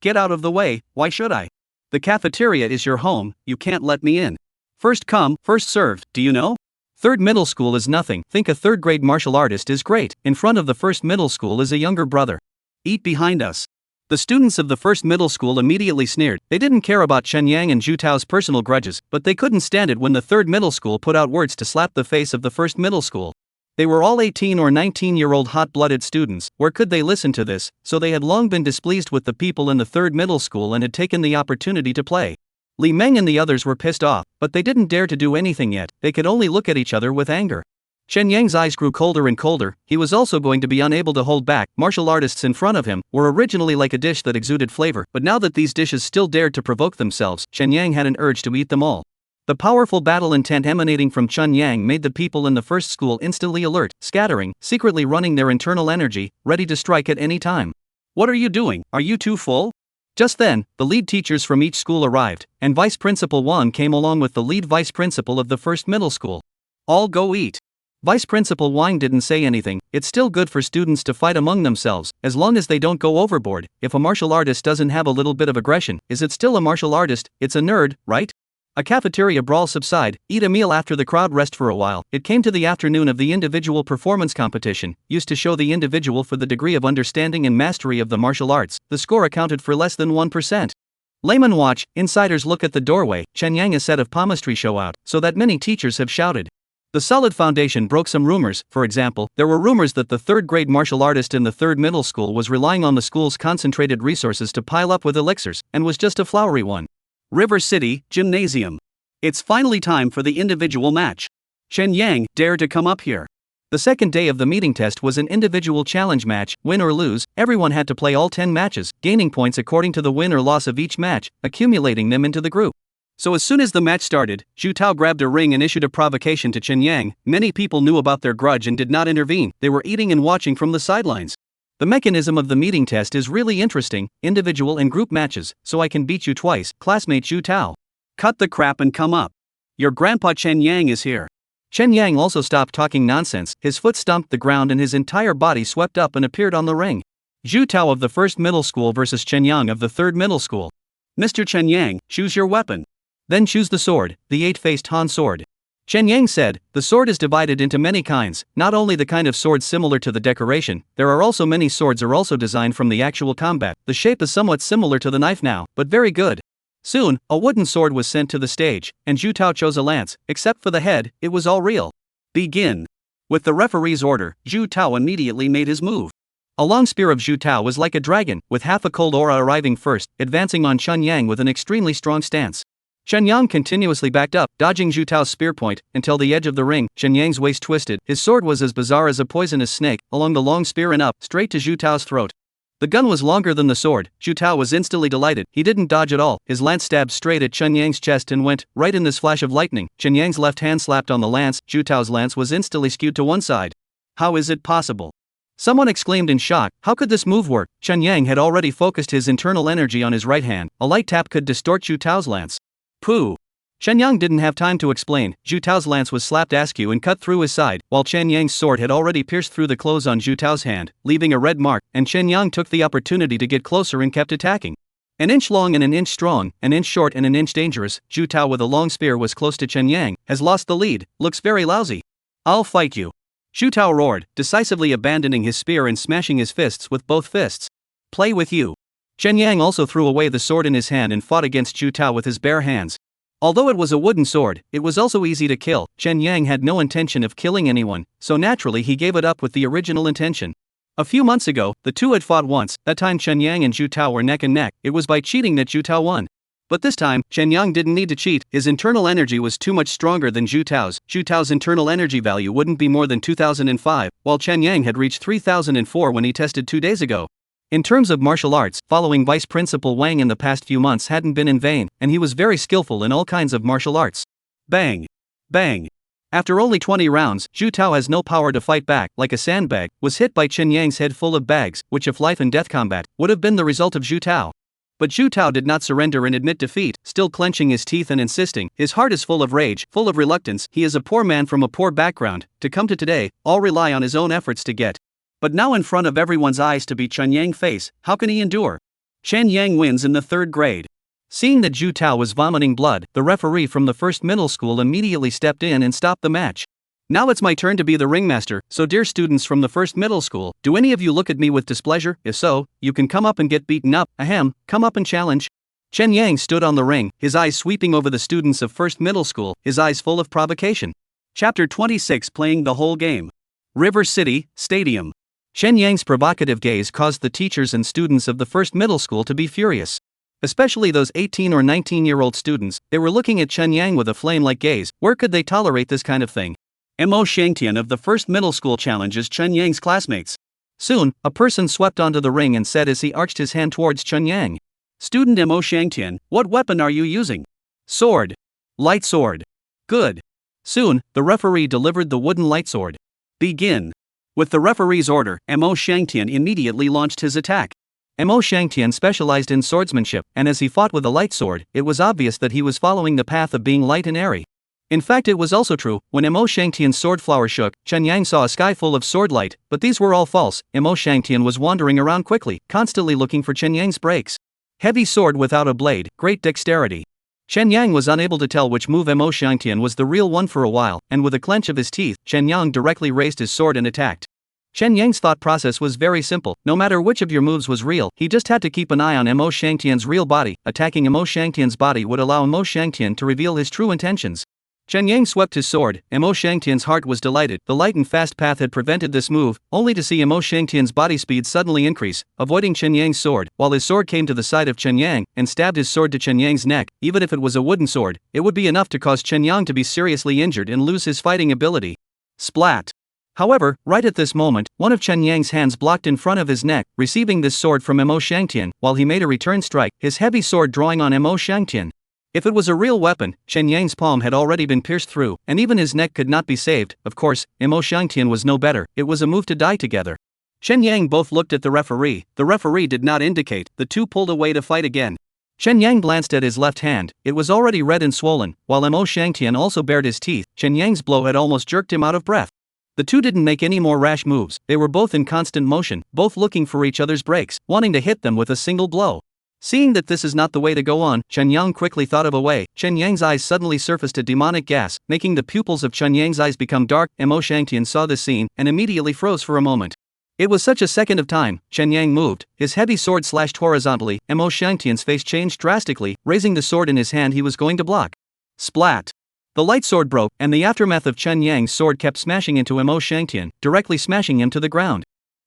Get out of the way, why should I? The cafeteria is your home, you can't let me in. First come, first served, do you know? Third middle school is nothing. Think a third grade martial artist is great. In front of the first middle school is a younger brother. Eat behind us. The students of the first middle school immediately sneered. They didn't care about Chen Yang and Zhu Tao's personal grudges, but they couldn't stand it when the third middle school put out words to slap the face of the first middle school. They were all 18 or 19-year-old hot-blooded students. Where could they listen to this? So they had long been displeased with the people in the third middle school and had taken the opportunity to play. Li Meng and the others were pissed off, but they didn't dare to do anything yet. They could only look at each other with anger. Chen Yang's eyes grew colder and colder. He was also going to be unable to hold back. Martial artists in front of him were originally like a dish that exuded flavor, but now that these dishes still dared to provoke themselves, Chen Yang had an urge to eat them all. The powerful battle intent emanating from Chen Yang made the people in the first school instantly alert, scattering, secretly running their internal energy, ready to strike at any time. What are you doing? Are you too full? Just then, the lead teachers from each school arrived, and Vice Principal Wang came along with the lead vice principal of the first middle school. All go eat. Vice Principal Wang didn't say anything. It's still good for students to fight among themselves, as long as they don't go overboard. If a martial artist doesn't have a little bit of aggression, is it still a martial artist? It's a nerd, right? A cafeteria brawl subside, eat a meal after the crowd rest for a while. It came to the afternoon of the individual performance competition, used to show the individual for the degree of understanding and mastery of the martial arts. The score accounted for less than 1%. Laymen watch, insiders look at the doorway. Chen Yang a set of palmistry show out, so that many teachers have shouted. The solid foundation broke some rumors. For example, there were rumors that the third grade martial artist in the third middle school was relying on the school's concentrated resources to pile up with elixirs, and was just a flowery one. River City, Gymnasium. It's finally time for the individual match. Chen Yang, dare to come up here. The second day of the meeting test was an individual challenge match. Win or lose, everyone had to play all 10 matches, gaining points according to the win or loss of each match, accumulating them into the group. So as soon as the match started, Zhu Tao grabbed a ring and issued a provocation to Chen Yang. Many people knew about their grudge and did not intervene. They were eating and watching from the sidelines. The mechanism of the meeting test is really interesting, individual and group matches, so I can beat you twice, classmate Zhu Tao. Cut the crap and come up. Your grandpa Chen Yang is here. Chen Yang also stopped talking nonsense, his foot stomped the ground and his entire body swept up and appeared on the ring. Zhu Tao of the first middle school versus Chen Yang of the third middle school. Mr. Chen Yang, choose your weapon. Then choose the sword, the eight-faced Han sword. Chen Yang said, the sword is divided into many kinds, not only the kind of sword similar to the decoration, there are also many swords are also designed from the actual combat. The shape is somewhat similar to the knife now, but very good. Soon, a wooden sword was sent to the stage, and Zhu Tao chose a lance. Except for the head, it was all real. Begin. With the referee's order, Zhu Tao immediately made his move. A long spear of Zhu Tao was like a dragon, with half a cold aura arriving first, advancing on Chen Yang with an extremely strong stance. Chen Yang continuously backed up, dodging Zhu Tao's spear point, until the edge of the ring. Chen Yang's waist twisted. His sword was as bizarre as a poisonous snake, along the long spear and up, straight to Zhu Tao's throat. The gun was longer than the sword. Zhu Tao was instantly delighted. He didn't dodge at all. His lance stabbed straight at Chen Yang's chest and went right in this flash of lightning. Chen Yang's left hand slapped on the lance. Zhu Tao's lance was instantly skewed to one side. How is it possible? Someone exclaimed in shock. How could this move work? Chen Yang had already focused his internal energy on his right hand. A light tap could distort Zhu Tao's lance. Pooh. Chen Yang didn't have time to explain. Zhu Tao's lance was slapped askew and cut through his side, while Chen Yang's sword had already pierced through the clothes on Zhu Tao's hand, leaving a red mark, and Chen Yang took the opportunity to get closer and kept attacking. An inch long and an inch strong, an inch short and an inch dangerous, Zhu Tao with a long spear was close to Chen Yang, has lost the lead, looks very lousy. I'll fight you. Zhu Tao roared, decisively abandoning his spear and smashing his fists with both fists. Play with you. Chen Yang also threw away the sword in his hand and fought against Zhu Tao with his bare hands. Although it was a wooden sword, it was also easy to kill. Chen Yang had no intention of killing anyone, so naturally he gave it up with the original intention. A few months ago, the two had fought once. That time Chen Yang and Zhu Tao were neck and neck. It was by cheating that Zhu Tao won. But this time, Chen Yang didn't need to cheat. His internal energy was too much stronger than Zhu Tao's. Zhu Tao's internal energy value wouldn't be more than 2005, while Chen Yang had reached 3004 when he tested 2 days ago. In terms of martial arts, following Vice Principal Wang in the past few months hadn't been in vain, and he was very skillful in all kinds of martial arts. Bang. Bang. After only 20 rounds, Zhu Tao has no power to fight back, like a sandbag, was hit by Chen Yang's head full of bags, which if life and death combat, would have been the result of Zhu Tao. But Zhu Tao did not surrender and admit defeat, still clenching his teeth and insisting. His heart is full of rage, full of reluctance. He is a poor man from a poor background. To come to today, all rely on his own efforts to get. But now in front of everyone's eyes to beat Chen Yang face, how can he endure? Chen Yang wins in the 3rd grade. Seeing that Zhu Tao was vomiting blood, the referee from the first middle school immediately stepped in and stopped the match. Now it's my turn to be the ringmaster, so dear students from the first middle school, do any of you look at me with displeasure? If so, you can come up and get beaten up. Ahem, come up and challenge. Chen Yang stood on the ring, his eyes sweeping over the students of first middle school, his eyes full of provocation. Chapter 26 Playing the whole game. River City, Stadium. Chen Yang's provocative gaze caused the teachers and students of the first middle school to be furious. Especially those 18 or 19-year-old students, they were looking at Chen Yang with a flame-like gaze. Where could they tolerate this kind of thing? Mo Shangtian of the first middle school challenges Chen Yang's classmates. Soon, a person swept onto the ring and said as he arched his hand towards Chen Yang. Student Mo Shangtian, what weapon are you using? Sword. Light sword. Good. Soon, the referee delivered the wooden light sword. Begin. With the referee's order, Mo Shangtian immediately launched his attack. Mo Shangtian specialized in swordsmanship, and as he fought with a light sword, it was obvious that he was following the path of being light and airy. In fact, it was also true. When Mo Shangtian's sword flower shook, Chen Yang saw a sky full of sword light, but these were all false. Mo Shangtian was wandering around quickly, constantly looking for Chen Yang's breaks. Heavy sword without a blade, great dexterity. Chen Yang was unable to tell which move Mo Shangtian was the real one for a while, and with a clench of his teeth, Chen Yang directly raised his sword and attacked. Chen Yang's thought process was very simple. No matter which of your moves was real, he just had to keep an eye on Mo Shangtian's real body. Attacking Mo Shangtian's body would allow Mo Shangtian to reveal his true intentions. Chen Yang swept his sword. Mo Shangtian's heart was delighted. The light and fast path had prevented this move, only to see Mo Shangtian's body speed suddenly increase, avoiding Chen Yang's sword, while his sword came to the side of Chen Yang, and stabbed his sword to Chen Yang's neck. Even if it was a wooden sword, it would be enough to cause Chen Yang to be seriously injured and lose his fighting ability. Splat. However, right at this moment, one of Chen Yang's hands blocked in front of his neck, receiving this sword from Mo Shangtian, while he made a return strike, his heavy sword drawing on Mo Shangtian. If it was a real weapon, Chen Yang's palm had already been pierced through, and even his neck could not be saved. Of course, Mo Shangtian was no better. It was a move to die together. Chen Yang both looked at the referee. The referee did not indicate. The two pulled away to fight again. Chen Yang glanced at his left hand. It was already red and swollen, while Mo Shangtian also bared his teeth. Chen Yang's blow had almost jerked him out of breath. The two didn't make any more rash moves. They were both in constant motion, both looking for each other's breaks, wanting to hit them with a single blow. Seeing that this is not the way to go on, Chen Yang quickly thought of a way. Chen Yang's eyes suddenly surfaced a demonic gas, making the pupils of Chen Yang's eyes become dark. Mo Shangtian saw this scene, and immediately froze for a moment. It was such a second of time. Chen Yang moved, his heavy sword slashed horizontally, Mo Shangtian's face changed drastically, raising the sword in his hand he was going to block. Splat! The light sword broke, and the aftermath of Chen Yang's sword kept smashing into Mo Shangtian, directly smashing him to the ground.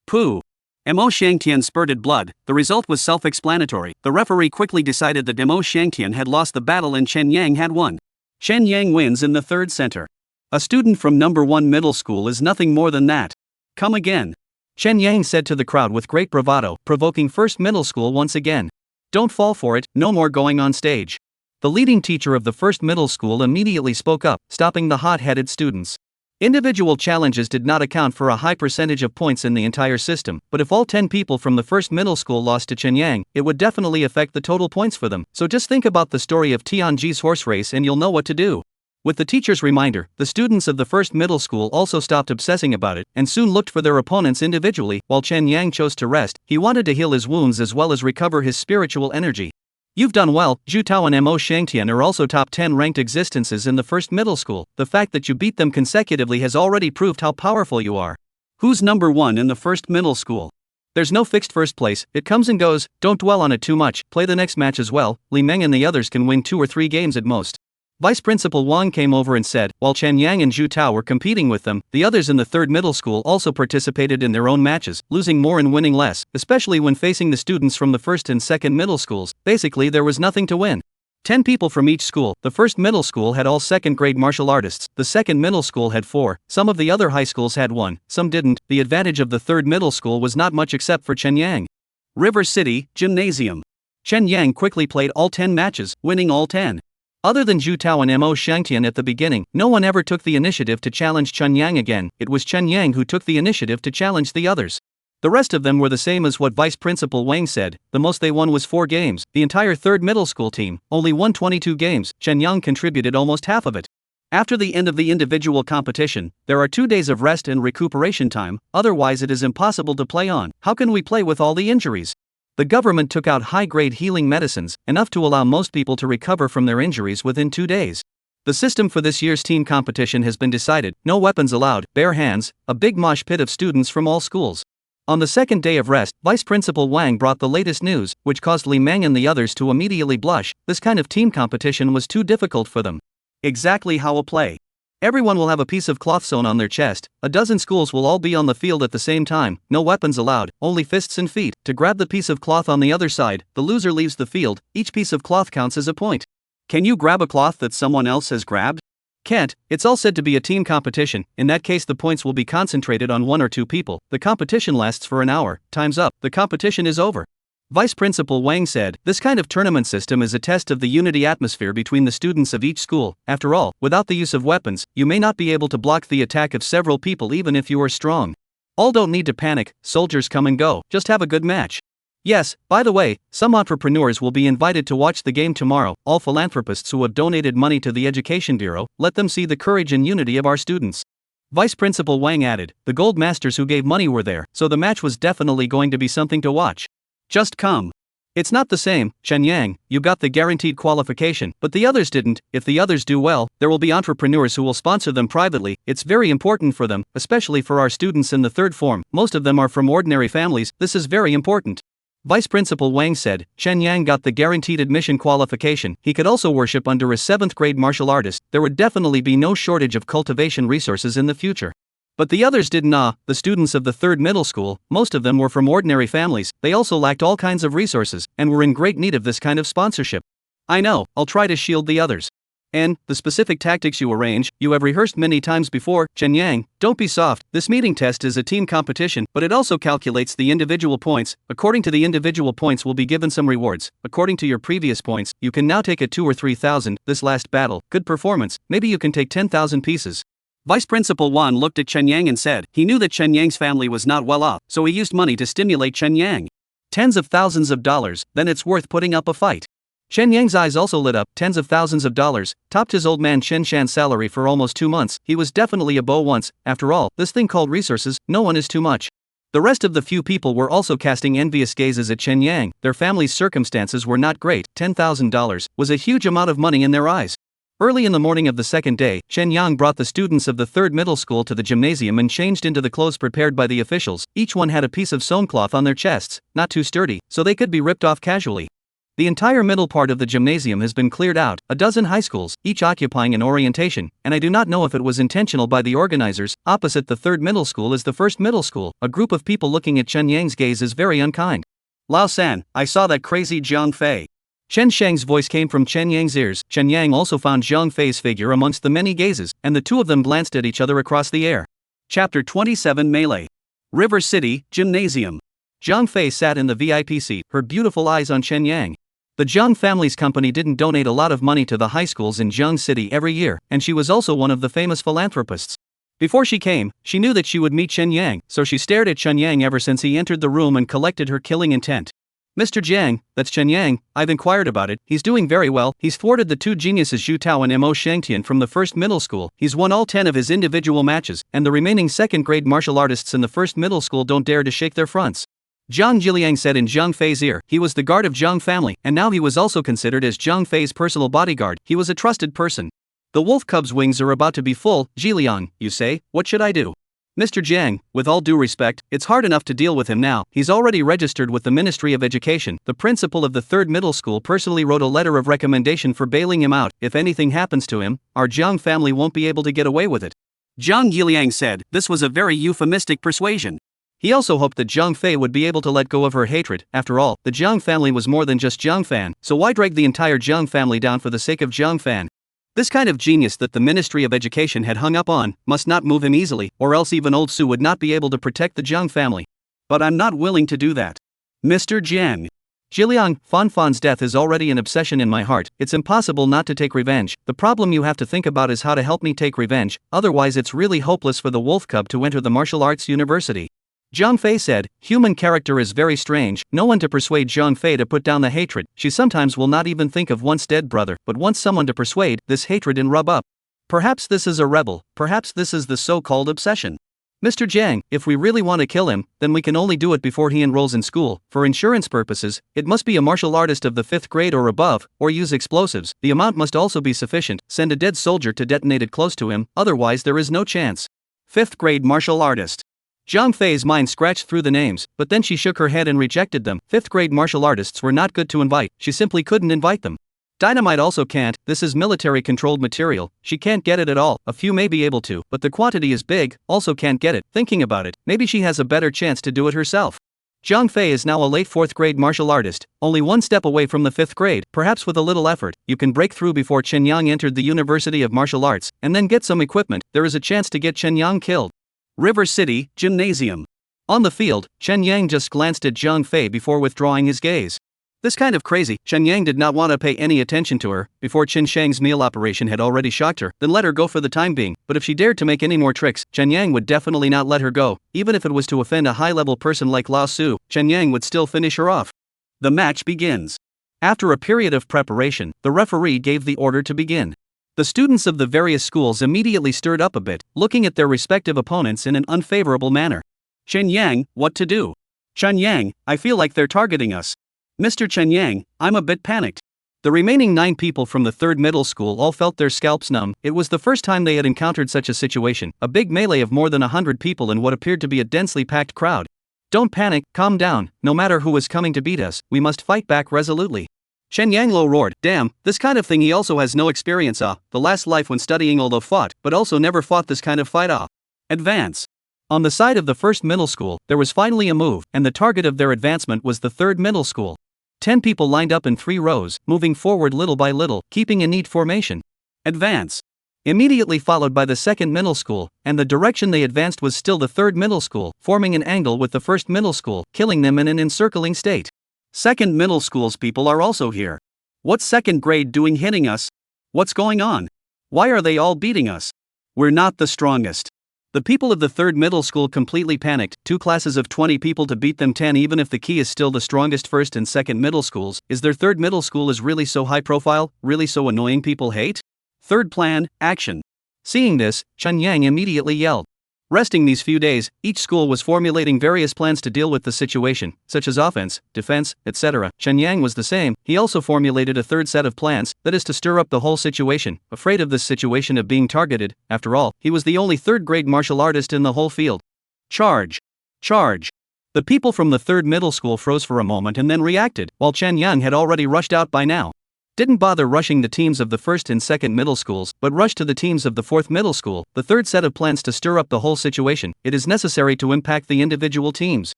Pooh! Mo Shangtian spurted blood. The result was self-explanatory. The referee quickly decided that Mo Shangtian had lost the battle and Chen Yang had won. Chen Yang wins in the third center. A student from number 1 middle school is nothing more than that. Come again. Chen Yang said to the crowd with great bravado, provoking first middle school once again. Don't fall for it, no more going on stage. The leading teacher of the first middle school immediately spoke up, stopping the hot-headed students. Individual challenges did not account for a high percentage of points in the entire system, but if all 10 people from the first middle school lost to Chen Yang, it would definitely affect the total points for them. So just think about the story of Tianji's horse race and you'll know what to do. With the teacher's reminder, the students of the first middle school also stopped obsessing about it and soon looked for their opponents individually. While Chen Yang chose to rest, he wanted to heal his wounds as well as recover his spiritual energy. You've done well. Zhu Tao and Mo Shangtian are also top 10 ranked existences in the first middle school. The fact that you beat them consecutively has already proved how powerful you are. Who's number 1 in the first middle school? There's no fixed first place, it comes and goes. Don't dwell on it too much, play the next match as well. Li Meng and the others can win 2 or 3 games at most. Vice Principal Wang came over and said, while Chen Yang and Zhu Tao were competing with them, the others in the third middle school also participated in their own matches, losing more and winning less, especially when facing the students from the first and second middle schools. Basically, there was nothing to win. 10 people from each school. The first middle school had all second-grade martial artists, the second middle school had 4, some of the other high schools had 1, some didn't. The advantage of the third middle school was not much except for Chen Yang. River City Gymnasium. Chen Yang quickly played all 10 matches, winning all 10. Other than Zhu Tao and Mo Shangtian at the beginning, no one ever took the initiative to challenge Chen Yang again. It was Chen Yang who took the initiative to challenge the others. The rest of them were the same as what Vice Principal Wang said. The most they won was 4 games. The entire third middle school team only won 22 games. Chen Yang contributed almost half of it. After the end of the individual competition, there are 2 days of rest and recuperation time, otherwise it is impossible to play on. How can we play with all the injuries? The government took out high-grade healing medicines, enough to allow most people to recover from their injuries within 2 days. The system for this year's team competition has been decided: no weapons allowed, bare hands, a big mosh pit of students from all schools. On the second day of rest, Vice Principal Wang brought the latest news, which caused Li Meng and the others to immediately blush. This kind of team competition was too difficult for them. Exactly how we'll play. Everyone will have a piece of cloth sewn on their chest. A dozen schools will all be on the field at the same time. No weapons allowed, only fists and feet. To grab the piece of cloth on the other side, the loser leaves the field. Each piece of cloth counts as a point. Can you grab a cloth that someone else has grabbed? Can't. It's all said to be a team competition. In that case, the points will be concentrated on 1 or 2 people. The competition lasts for an hour. Time's up. The competition is over. Vice Principal Wang said, this kind of tournament system is a test of the unity atmosphere between the students of each school. After all, without the use of weapons, you may not be able to block the attack of several people even if you are strong. All don't need to panic, soldiers come and go, just have a good match. Yes, by the way, some entrepreneurs will be invited to watch the game tomorrow. All philanthropists who have donated money to the Education Bureau, let them see the courage and unity of our students. Vice Principal Wang added, the gold masters who gave money were there, so the match was definitely going to be something to watch. Just come. It's not the same, Chen Yang, you got the guaranteed qualification, but the others didn't. If the others do well, there will be entrepreneurs who will sponsor them privately. It's very important for them, especially for our students in the third form. Most of them are from ordinary families. This is very important. Vice Principal Wang said, Chen Yang got the guaranteed admission qualification. He could also worship under a 7th grade martial artist. There would definitely be no shortage of cultivation resources in the future. But the others didn't. The students of the third middle school, most of them were from ordinary families. They also lacked all kinds of resources, and were in great need of this kind of sponsorship. I know, I'll try to shield the others. And, the specific tactics you arrange, you have rehearsed many times before. Chen Yang, don't be soft. This meeting test is a team competition, but it also calculates the individual points. According to the individual points will be given some rewards. According to your previous points, you can now take a 2 or 3,000. This last battle, good performance, maybe you can take 10,000 pieces. Vice Principal Wan looked at Chen Yang and said, he knew that Chen Yang's family was not well off, so he used money to stimulate Chen Yang. Tens of thousands of dollars, then it's worth putting up a fight. Chen Yang's eyes also lit up. Tens of thousands of dollars, topped his old man Chen Shan's salary for almost 2 months. He was definitely a beau once. After all, this thing called resources, no one is too much. The rest of the few people were also casting envious gazes at Chen Yang. Their family's circumstances were not great. $10,000 was a huge amount of money in their eyes. Early in the morning of the second day, Chen Yang brought the students of the third middle school to the gymnasium and changed into the clothes prepared by the officials. Each one had a piece of sewn cloth on their chests, not too sturdy, so they could be ripped off casually. The entire middle part of the gymnasium has been cleared out, a dozen high schools, each occupying an orientation, and I do not know if it was intentional by the organizers. Opposite the third middle school is the first middle school. A group of people looking at Chen Yang's gaze is very unkind. Lao-san, I saw that crazy Jiang Fei. Chen Shang's voice came from Chen Yang's ears. Chen Yang also found Jiang Fei's figure amongst the many gazes, and the two of them glanced at each other across the air. Chapter 27 Melee. River City, Gymnasium. Jiang Fei sat in the VIP seat, her beautiful eyes on Chen Yang. The Jiang family's company didn't donate a lot of money to the high schools in Jiang City every year, and she was also one of the famous philanthropists. Before she came, she knew that she would meet Chen Yang, so she stared at Chen Yang ever since he entered the room and collected her killing intent. Mr. Jiang, that's Chen Yang, I've inquired about it. He's doing very well. He's thwarted the two geniuses Zhu Tao and Mo Shangtian from the first middle school. He's won all 10 of his individual matches, and the remaining second-grade martial artists in the first middle school don't dare to shake their fronts. Zhang Jiliang said in Jiang Fei's ear. He was the guard of Jiang family, and now he was also considered as Jiang Fei's personal bodyguard. He was a trusted person. The wolf cub's wings are about to be full. Jiliang, you say, what should I do? Mr. Jiang, with all due respect, it's hard enough to deal with him now. He's already registered with the Ministry of Education. The principal of the third middle school personally wrote a letter of recommendation for bailing him out. If anything happens to him, our Jiang family won't be able to get away with it. Zhang Jiliang said. This was a very euphemistic persuasion. He also hoped that Jiang Fei would be able to let go of her hatred. After all, the Jiang family was more than just Jiang Fan, so why drag the entire Jiang family down for the sake of Jiang Fan? This kind of genius that the Ministry of Education had hung up on must not move him easily, or else even old Su would not be able to protect the Jiang family. But I'm not willing to do that. Mr. Jiang. Jiliang, Fan's death is already an obsession in my heart. It's impossible not to take revenge. The problem you have to think about is how to help me take revenge, otherwise it's really hopeless for the wolf cub to enter the martial arts university. Jiang Fei said, human character is very strange, no one to persuade Jiang Fei to put down the hatred. She sometimes will not even think of once dead brother, but wants someone to persuade this hatred and rub up. Perhaps this is a rebel, perhaps this is the so-called obsession. Mr. Jiang, if we really want to kill him, then we can only do it before he enrolls in school. For insurance purposes, it must be a martial artist of the 5th grade or above, or use explosives. The amount must also be sufficient. Send a dead soldier to detonate it close to him, otherwise there is no chance. 5th grade martial artist. Jiang Fei's mind scratched through the names, but then she shook her head and rejected them. 5th grade martial artists were not good to invite, she simply couldn't invite them. Dynamite also can't, this is military controlled material, she can't get it at all. A few may be able to, but the quantity is big, also can't get it. Thinking about it, maybe she has a better chance to do it herself. Jiang Fei is now a late 4th grade martial artist, only one step away from the 5th grade. Perhaps with a little effort, you can break through before Chen Yang entered the University of Martial Arts, and then get some equipment. There is a chance to get Chen Yang killed. River City, Gymnasium. On the field, Chen Yang just glanced at Jiang Fei before withdrawing his gaze. This kind of crazy, Chen Yang did not want to pay any attention to her. Before Chen Shang's meal operation had already shocked her, then let her go for the time being. But if she dared to make any more tricks, Chen Yang would definitely not let her go. Even if it was to offend a high-level person like Lao Su, Chen Yang would still finish her off. The match begins. After a period of preparation, the referee gave the order to begin. The students of the various schools immediately stirred up a bit, looking at their respective opponents in an unfavorable manner. Chen Yang, what to do? Chen Yang, I feel like they're targeting us. Mr. Chen Yang, I'm a bit panicked. The remaining 9 people from the third middle school all felt their scalps numb. It was the first time they had encountered such a situation, a big melee of more than 100 people in what appeared to be a densely packed crowd. Don't panic, calm down, no matter who is coming to beat us, we must fight back resolutely. Chen Yanglo roared, damn, this kind of thing he also has no experience of, the last life when studying although fought, but also never fought this kind of fight off. Advance. On the side of the first middle school, there was finally a move, and the target of their advancement was the third middle school. 10 people lined up in 3 rows, moving forward little by little, keeping a neat formation. Advance. Immediately followed by the second middle school, and the direction they advanced was still the third middle school, forming an angle with the first middle school, killing them in an encircling state. Second middle school's people are also here. What's second grade doing hitting us? What's going on? Why are they all beating us? We're not the strongest. The people of the third middle school completely panicked. 2 classes of 20 people to beat them 10 even if the key is still the strongest first and second middle schools. Is their third middle school is really so high profile, really so annoying people hate? Third plan, action. Seeing this, Chen Yang immediately yelled. Resting these few days, each school was formulating various plans to deal with the situation, such as offense, defense, etc. Chen Yang was the same. He also formulated a third set of plans, that is to stir up the whole situation, afraid of this situation of being targeted. After all, he was the only third-grade martial artist in the whole field. Charge! Charge! The people from the third middle school froze for a moment and then reacted, while Chen Yang had already rushed out by now. Didn't bother rushing the teams of the first and second middle schools, but rushed to the teams of the fourth middle school, the third set of plans to stir up the whole situation. It is necessary to impact the individual teams.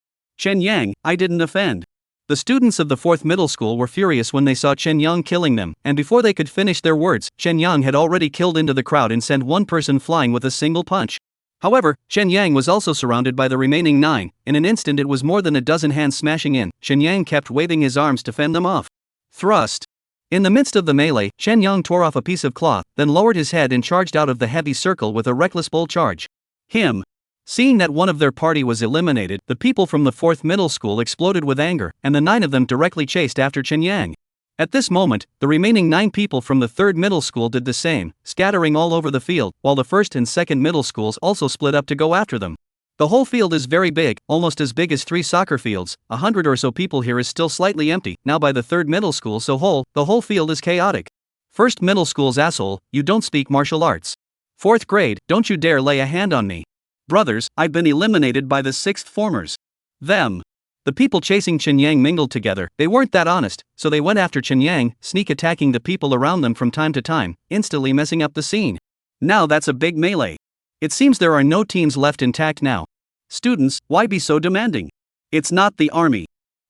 Chen Yang, I didn't offend. The students of the fourth middle school were furious when they saw Chen Yang killing them, and before they could finish their words, Chen Yang had already killed into the crowd and sent one person flying with a single punch. However, Chen Yang was also surrounded by the remaining 9. In an instant it was more than a dozen hands smashing in. Chen Yang kept waving his arms to fend them off. Thrust. In the midst of the melee, Chen Yang tore off a piece of cloth, then lowered his head and charged out of the heavy circle with a reckless bull charge. Him. Seeing that one of their party was eliminated, the people from the fourth middle school exploded with anger, and the 9 of them directly chased after Chen Yang. At this moment, the remaining 9 people from the third middle school did the same, scattering all over the field, while the first and second middle schools also split up to go after them. The whole field is very big, almost as big as 3 soccer fields. 100 or so people here is still slightly empty, now by the third middle school, so the whole field is chaotic. First middle school's asshole, you don't speak martial arts. Fourth grade, don't you dare lay a hand on me. Brothers, I've been eliminated by the sixth formers. Them. The people chasing Chen Yang mingled together. They weren't that honest, so they went after Chen Yang, sneak attacking the people around them from time to time, instantly messing up the scene. Now that's a big melee. It seems there are no teams left intact now. Students, why be so demanding? It's not the army.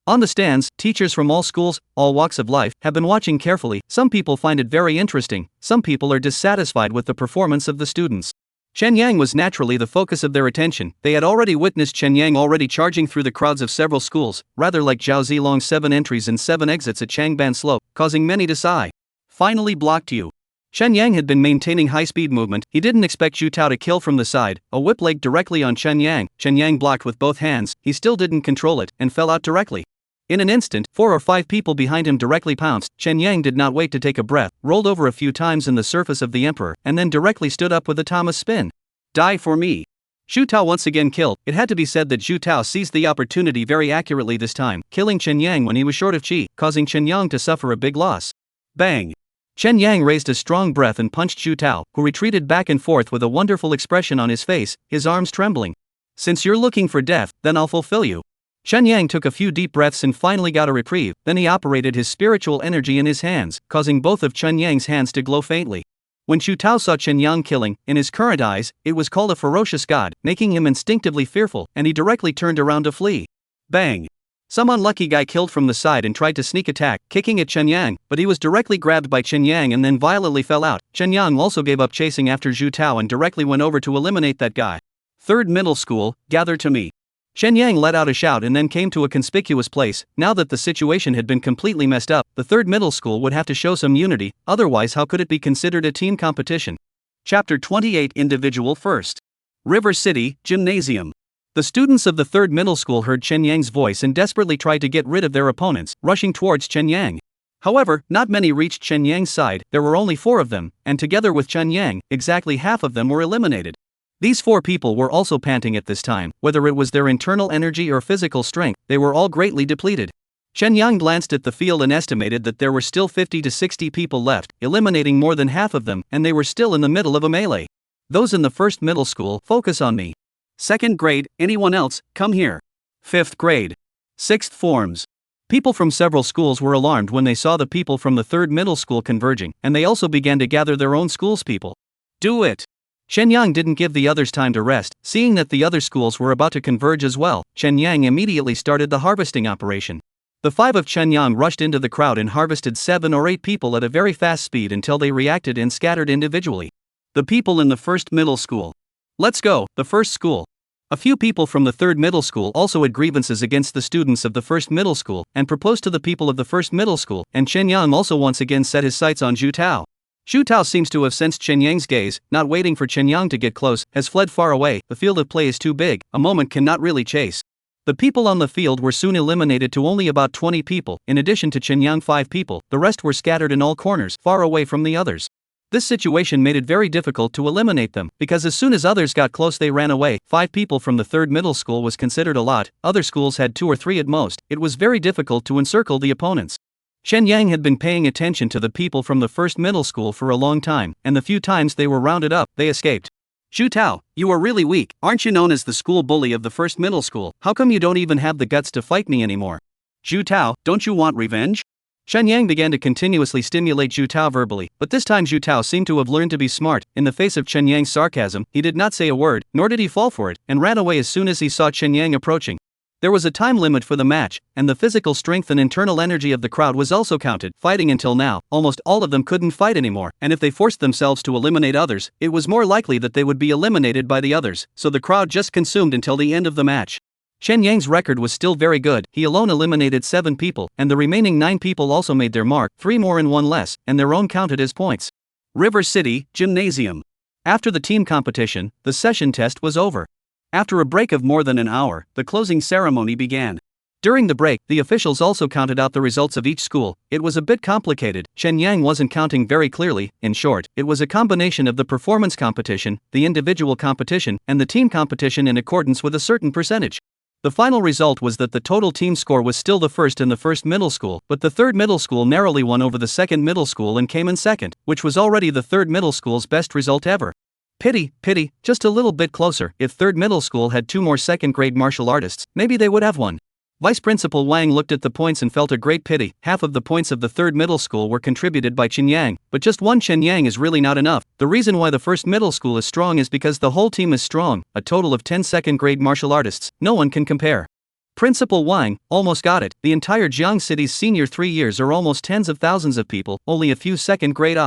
On the stands, teachers from all schools, all walks of life, have been watching carefully. Some people find it very interesting, some people are dissatisfied with the performance of the students. Chen Yang was naturally the focus of their attention. They had already witnessed Chen Yang already charging through the crowds of several schools, rather like Zhao Zilong's 7 entries and 7 exits at Changban Slope, causing many to sigh. Finally blocked you. Chen Yang had been maintaining high-speed movement. He didn't expect Zhu Tao to kill from the side, a whip leg directly on Chen Yang. Chen Yang blocked with both hands, he still didn't control it, and fell out directly. In an instant, 4 or 5 people behind him directly pounced. Chen Yang did not wait to take a breath, rolled over a few times in the surface of the emperor, and then directly stood up with a Thomas spin. Die for me. Zhu Tao once again killed. It had to be said that Zhu Tao seized the opportunity very accurately this time, killing Chen Yang when he was short of chi, causing Chen Yang to suffer a big loss. Bang. Chen Yang raised a strong breath and punched Zhu Tao, who retreated back and forth with a wonderful expression on his face, his arms trembling. Since you're looking for death, then I'll fulfill you. Chen Yang took a few deep breaths and finally got a reprieve, then he operated his spiritual energy in his hands, causing both of Chen Yang's hands to glow faintly. When Zhu Tao saw Chen Yang killing, in his current eyes, it was called a ferocious god, making him instinctively fearful, and he directly turned around to flee. Bang! Some unlucky guy killed from the side and tried to sneak attack, kicking at Chen Yang, but he was directly grabbed by Chen Yang and then violently fell out. Chen Yang also gave up chasing after Zhu Tao and directly went over to eliminate that guy. Third middle school, gather to me. Chen Yang let out a shout and then came to a conspicuous place. Now that the situation had been completely messed up, the third middle school would have to show some unity, otherwise how could it be considered a team competition? Chapter 28 Individual First. River City, Gymnasium. The students of the third middle school heard Chen Yang's voice and desperately tried to get rid of their opponents, rushing towards Chen Yang. However, not many reached Chen Yang's side. There were only 4 of them, and together with Chen Yang, exactly half of them were eliminated. These 4 people were also panting at this time. Whether it was their internal energy or physical strength, they were all greatly depleted. Chen Yang glanced at the field and estimated that there were still 50 to 60 people left, eliminating more than half of them, and they were still in the middle of a melee. Those in the first middle school, focus on me. Second grade, anyone else, come here. Fifth grade. Sixth forms. People from several schools were alarmed when they saw the people from the third middle school converging, and they also began to gather their own school's people. Do it! Chen Yang didn't give the others time to rest. Seeing that the other schools were about to converge as well, Chen Yang immediately started the harvesting operation. The 5 of Chen Yang rushed into the crowd and harvested 7 or 8 people at a very fast speed until they reacted and scattered individually. The people in the first middle school. Let's go, the first school. A few people from the third middle school also had grievances against the students of the first middle school and proposed to the people of the first middle school, and Chen Yang also once again set his sights on Zhu Tao. Zhu Tao seems to have sensed Chen Yang's gaze, not waiting for Chen Yang to get close, has fled far away. The field of play is too big, a moment cannot really chase. The people on the field were soon eliminated to only about 20 people. In addition to Chen Yang, 5 people, the rest were scattered in all corners, far away from the others. This situation made it very difficult to eliminate them, because as soon as others got close they ran away. 5 people from the 3rd middle school was considered a lot, other schools had 2 or 3 at most. It was very difficult to encircle the opponents. Shen Yang had been paying attention to the people from the 1st middle school for a long time, and the few times they were rounded up, they escaped. Zhu Tao, you are really weak. Aren't you known as the school bully of the 1st middle school? How come you don't even have the guts to fight me anymore? Zhu Tao, don't you want revenge? Shen Yang began to continuously stimulate Zhu Tao verbally, but this time Zhu Tao seemed to have learned to be smart. In the face of Chen Yang's sarcasm, he did not say a word, nor did he fall for it, and ran away as soon as he saw Chen Yang approaching. There was a time limit for the match, and the physical strength and internal energy of the crowd was also counted. Fighting until now, almost all of them couldn't fight anymore, and if they forced themselves to eliminate others, it was more likely that they would be eliminated by the others, so the crowd just consumed until the end of the match. Shen Yang's record was still very good. He alone eliminated 7 people, and the remaining 9 people also made their mark, 3 more and 1 less, and their own counted as points. River City Gymnasium. After the team competition, the session test was over. After a break of more than an hour, the closing ceremony began. During the break, the officials also counted out the results of each school. It was a bit complicated. Shen Yang wasn't counting very clearly. In short, it was a combination of the performance competition, the individual competition, and the team competition in accordance with a certain percentage. The final result was that the total team score was still the first in the 1st middle school, but the 3rd middle school narrowly won over the 2nd middle school and came in second, which was already the 3rd middle school's best result ever. Pity, just a little bit closer. If 3rd middle school had 2 more 2nd grade martial artists, maybe they would have won. Vice Principal Wang looked at the points and felt a great pity. Half of the points of the 3rd middle school were contributed by Chen Yang, but just one Chen Yang is really not enough. The reason why the 1st middle school is strong is because the whole team is strong, a total of 10 2nd grade martial artists, no one can compare. Principal Wang almost got it. The entire Jiang City's senior 3 years are almost tens of thousands of people, only a few 2nd grade.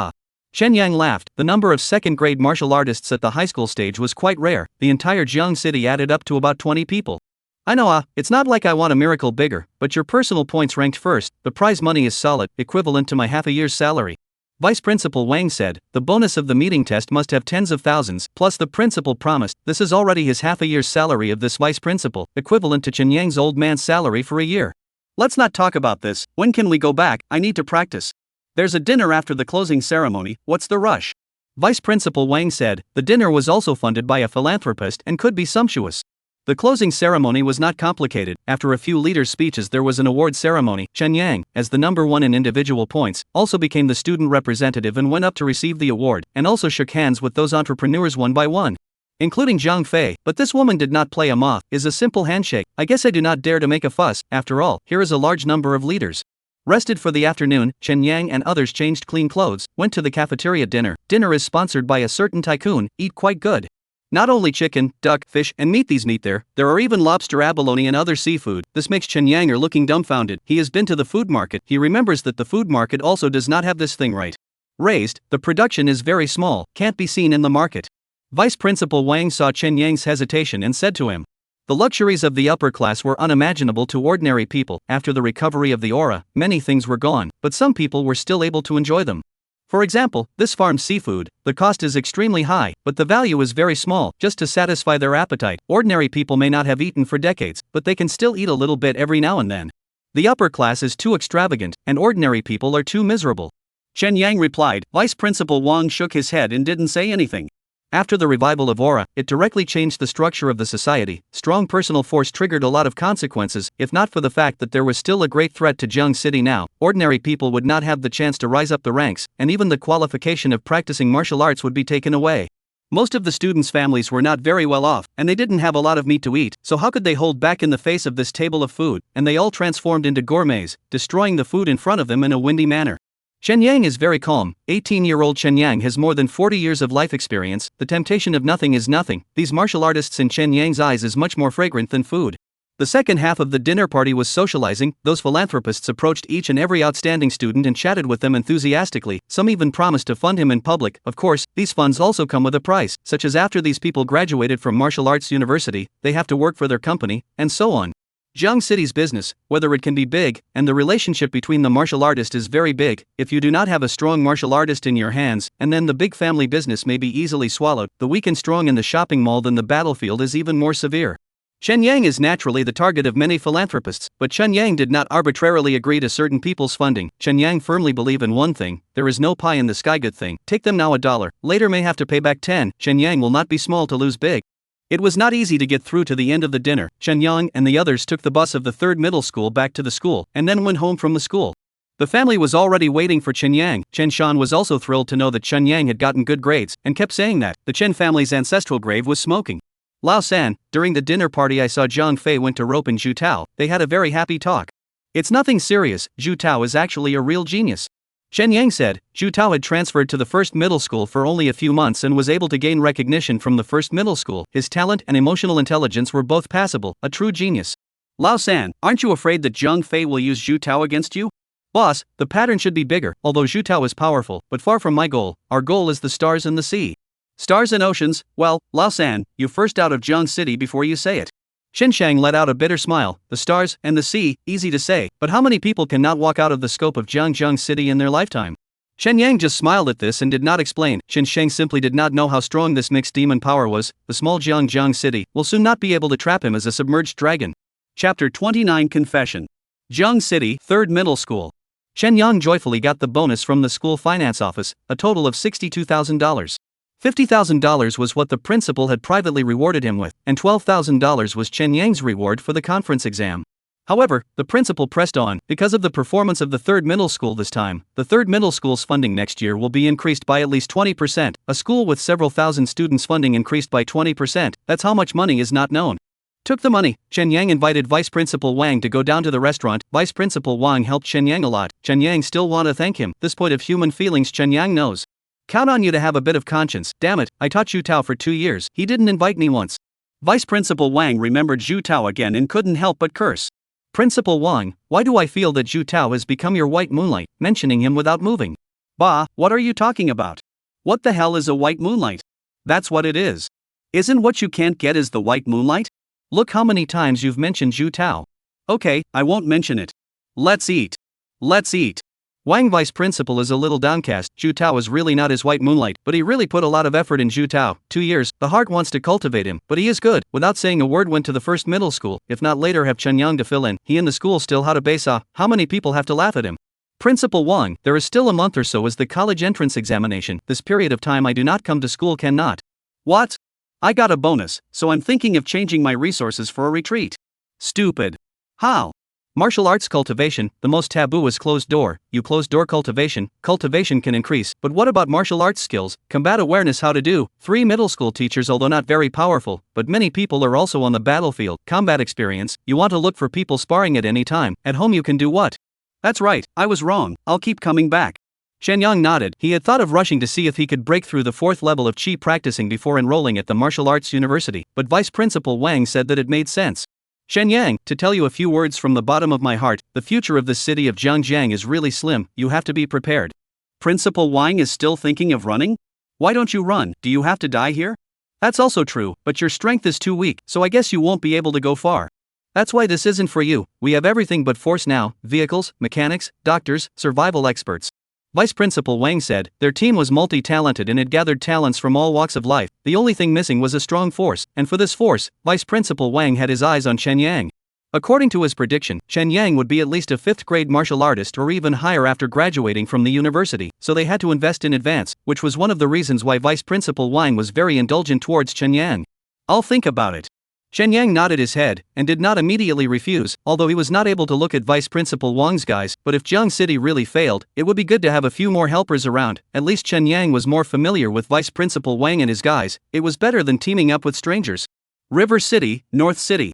Shen Yang laughed. The number of 2nd grade martial artists at the high school stage was quite rare. The entire Jiang City added up to about 20 people. I know, it's not like I want a miracle bigger, but your personal points ranked first. The prize money is solid, equivalent to my half a year's salary. Vice Principal Wang said, the bonus of the meeting test must have tens of thousands, plus the principal promised. This is already his half a year's salary of this vice principal, equivalent to Chen Yang's old man's salary for a year. Let's not talk about this. When can we go back? I need to practice. There's a dinner after the closing ceremony. What's the rush? Vice Principal Wang said. The dinner was also funded by a philanthropist and could be sumptuous. The closing ceremony was not complicated. After a few leaders' speeches there was an award ceremony. Chen Yang, as the number 1 in individual points, also became the student representative and went up to receive the award, and also shook hands with those entrepreneurs one by one, including Jiang Fei. But this woman did not play a moth. Is a simple handshake. I guess I do not dare to make a fuss. After all, here is a large number of leaders. Rested for the afternoon, Chen Yang and others changed clean clothes, went to the cafeteria dinner. Dinner is sponsored by a certain tycoon. Eat quite good. Not only chicken, duck, fish, and meat there are even lobster, abalone and other seafood. This makes Chen Yang looking dumbfounded. He has been to the food market. He remembers that the food market also does not have this thing right. Raised, the production is very small, can't be seen in the market. Vice Principal Wang saw Chen Yang's hesitation and said to him, the luxuries of the upper class were unimaginable to ordinary people. After the recovery of the aura, many things were gone, but some people were still able to enjoy them. For example, this farmed seafood, the cost is extremely high, but the value is very small, just to satisfy their appetite. Ordinary people may not have eaten for decades, but they can still eat a little bit every now and then. The upper class is too extravagant, and ordinary people are too miserable. Chen Yang replied. Vice Principal Wang shook his head and didn't say anything. After the revival of aura, it directly changed the structure of the society. Strong personal force triggered a lot of consequences. If not for the fact that there was still a great threat to Jiang City now, ordinary people would not have the chance to rise up the ranks, and even the qualification of practicing martial arts would be taken away. Most of the students' families were not very well off, and they didn't have a lot of meat to eat, so how could they hold back in the face of this table of food? And they all transformed into gourmets, destroying the food in front of them in a windy manner. Chen Yang is very calm. 18-year-old Chen Yang has more than 40 years of life experience. The temptation of nothing is nothing. These martial artists in Chen Yang's eyes is much more fragrant than food. The second half of the dinner party was socializing. Those philanthropists approached each and every outstanding student and chatted with them enthusiastically. Some even promised to fund him in public. Of course, these funds also come with a price, such as after these people graduated from martial arts university, they have to work for their company, and so on. Jiang City's business, whether it can be big, and the relationship between the martial artist is very big. If you do not have a strong martial artist in your hands, and then the big family business may be easily swallowed. The weak and strong in the shopping mall than the battlefield is even more severe. Chen Yang is naturally the target of many philanthropists, but Chen Yang did not arbitrarily agree to certain people's funding. Chen Yang firmly believe in one thing: there is no pie in the sky good thing. Take them now $1, later may have to pay back 10. Chen Yang will not be small to lose big. It was not easy to get through to the end of the dinner. Chen Yang and the others took the bus of the 3rd middle school back to the school, and then went home from the school. The family was already waiting for Chen Yang. Chen Shan was also thrilled to know that Chen Yang had gotten good grades, and kept saying that the Chen family's ancestral grave was smoking. Lao San, during the dinner party I saw Jiang Fei went to rope and Zhu Tao. They had a very happy talk. It's nothing serious, Zhu Tao is actually a real genius. Chen Yang said. Zhu Tao had transferred to the 1st middle school for only a few months and was able to gain recognition from the 1st middle school. His talent and emotional intelligence were both passable, a true genius. Lao San, aren't you afraid that Jiang Fei will use Zhu Tao against you? Boss, the pattern should be bigger, although Zhu Tao is powerful, but far from my goal. Our goal is the stars and the sea. Stars and oceans, well, Lao San, you first out of Jiang City before you say it. Shin Shang let out a bitter smile. The stars and the sea, easy to say, but how many people can not walk out of the scope of Jiang City in their lifetime? Shen Yang just smiled at this and did not explain. Shin Shang simply did not know how strong this mixed demon power was. The small Jiang City will soon not be able to trap him as a submerged dragon. Chapter 29 Confession. Jiang City, 3rd middle school. Shen Yang joyfully got the bonus from the school finance office, a total of $62,000. $50,000 was what the principal had privately rewarded him with, and $12,000 was Chen Yang's reward for the conference exam. However, the principal pressed on. Because of the performance of the 3rd middle school this time, the 3rd middle school's funding next year will be increased by at least 20%. A school with several thousand students' funding increased by 20%, that's how much money is not known. Took the money, Chen Yang invited Vice Principal Wang to go down to the restaurant. Vice Principal Wang helped Chen Yang a lot. Chen Yang still want to thank him. This point of human feelings Chen Yang knows. Count on you to have a bit of conscience. Damn it, I taught Zhu Tao for 2 years. He didn't invite me once. Vice Principal Wang remembered Zhu Tao again and couldn't help but curse. Principal Wang, why do I feel that Zhu Tao has become your white moonlight, mentioning him without moving? Bah, what are you talking about? What the hell is a white moonlight? That's what it is. Isn't what you can't get is the white moonlight? Look how many times you've mentioned Zhu Tao. Okay, I won't mention it. Let's eat. Let's eat. Wang Vice Principal is a little downcast. Zhu Tao is really not his white moonlight, but he really put a lot of effort in Zhu Tao. 2 years, the heart wants to cultivate him, but he is good. Without saying a word went to the 1st middle school, if not later have Chen Yang to fill in. He in the school still how to base off. How many people have to laugh at him? Principal Wang, there is still a month or so as the college entrance examination. This period of time I do not come to school cannot. What? I got a bonus, so I'm thinking of changing my resources for a retreat. Stupid. How? Martial arts cultivation, the most taboo is closed door. You closed door cultivation can increase, but what about martial arts skills, combat awareness how to do? 3 middle school teachers although not very powerful, but many people are also on the battlefield. Combat experience, you want to look for people sparring at any time. At home you can do what? That's right, I was wrong, I'll keep coming back. Shen Yang nodded. He had thought of rushing to see if he could break through the 4th level of Qi practicing before enrolling at the martial arts university, but Vice Principal Wang said that it made sense. Shen Yang, to tell you a few words from the bottom of my heart, the future of the city of Jiangjiang is really slim, you have to be prepared. Principal Wang is still thinking of running? Why don't you run? Do you have to die here? That's also true, but your strength is too weak, so I guess you won't be able to go far. That's why this isn't for you. We have everything but force now: vehicles, mechanics, doctors, survival experts. Vice Principal Wang said. Their team was multi-talented and had gathered talents from all walks of life. The only thing missing was a strong force, and for this force, Vice Principal Wang had his eyes on Chen Yang. According to his prediction, Chen Yang would be at least a 5th-grade martial artist or even higher after graduating from the university, so they had to invest in advance, which was one of the reasons why Vice Principal Wang was very indulgent towards Chen Yang. I'll think about it. Chen Yang nodded his head, and did not immediately refuse, although he was not able to look at Vice Principal Wang's guys, but if Jiang City really failed, it would be good to have a few more helpers around. At least Chen Yang was more familiar with Vice Principal Wang and his guys. It was better than teaming up with strangers. River City, North City.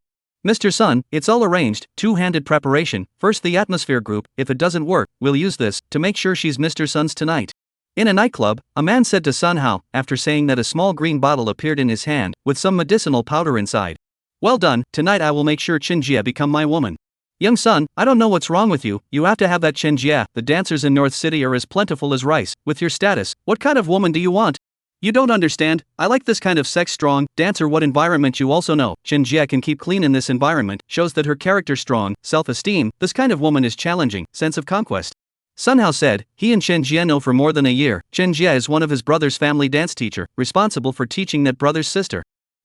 Mr. Sun, it's all arranged, 2-handed preparation. First the atmosphere group, if it doesn't work, we'll use this, to make sure she's Mr. Sun's tonight. In a nightclub, a man said to Sun Hao, after saying that a small green bottle appeared in his hand, with some medicinal powder inside. Well done, tonight I will make sure Chen Jie become my woman. Young Sun, I don't know what's wrong with you, you have to have that Chen Jie. The dancers in North City are as plentiful as rice. With your status, what kind of woman do you want? You don't understand, I like this kind of sex-strong dancer. What environment you also know, Chen Jie can keep clean in this environment, shows that her character strong, self-esteem, this kind of woman is challenging, sense of conquest. Sun Hao said, he and Chen Jie know for more than a year. Chen Jie is one of his brother's family dance teacher, responsible for teaching that brother's sister.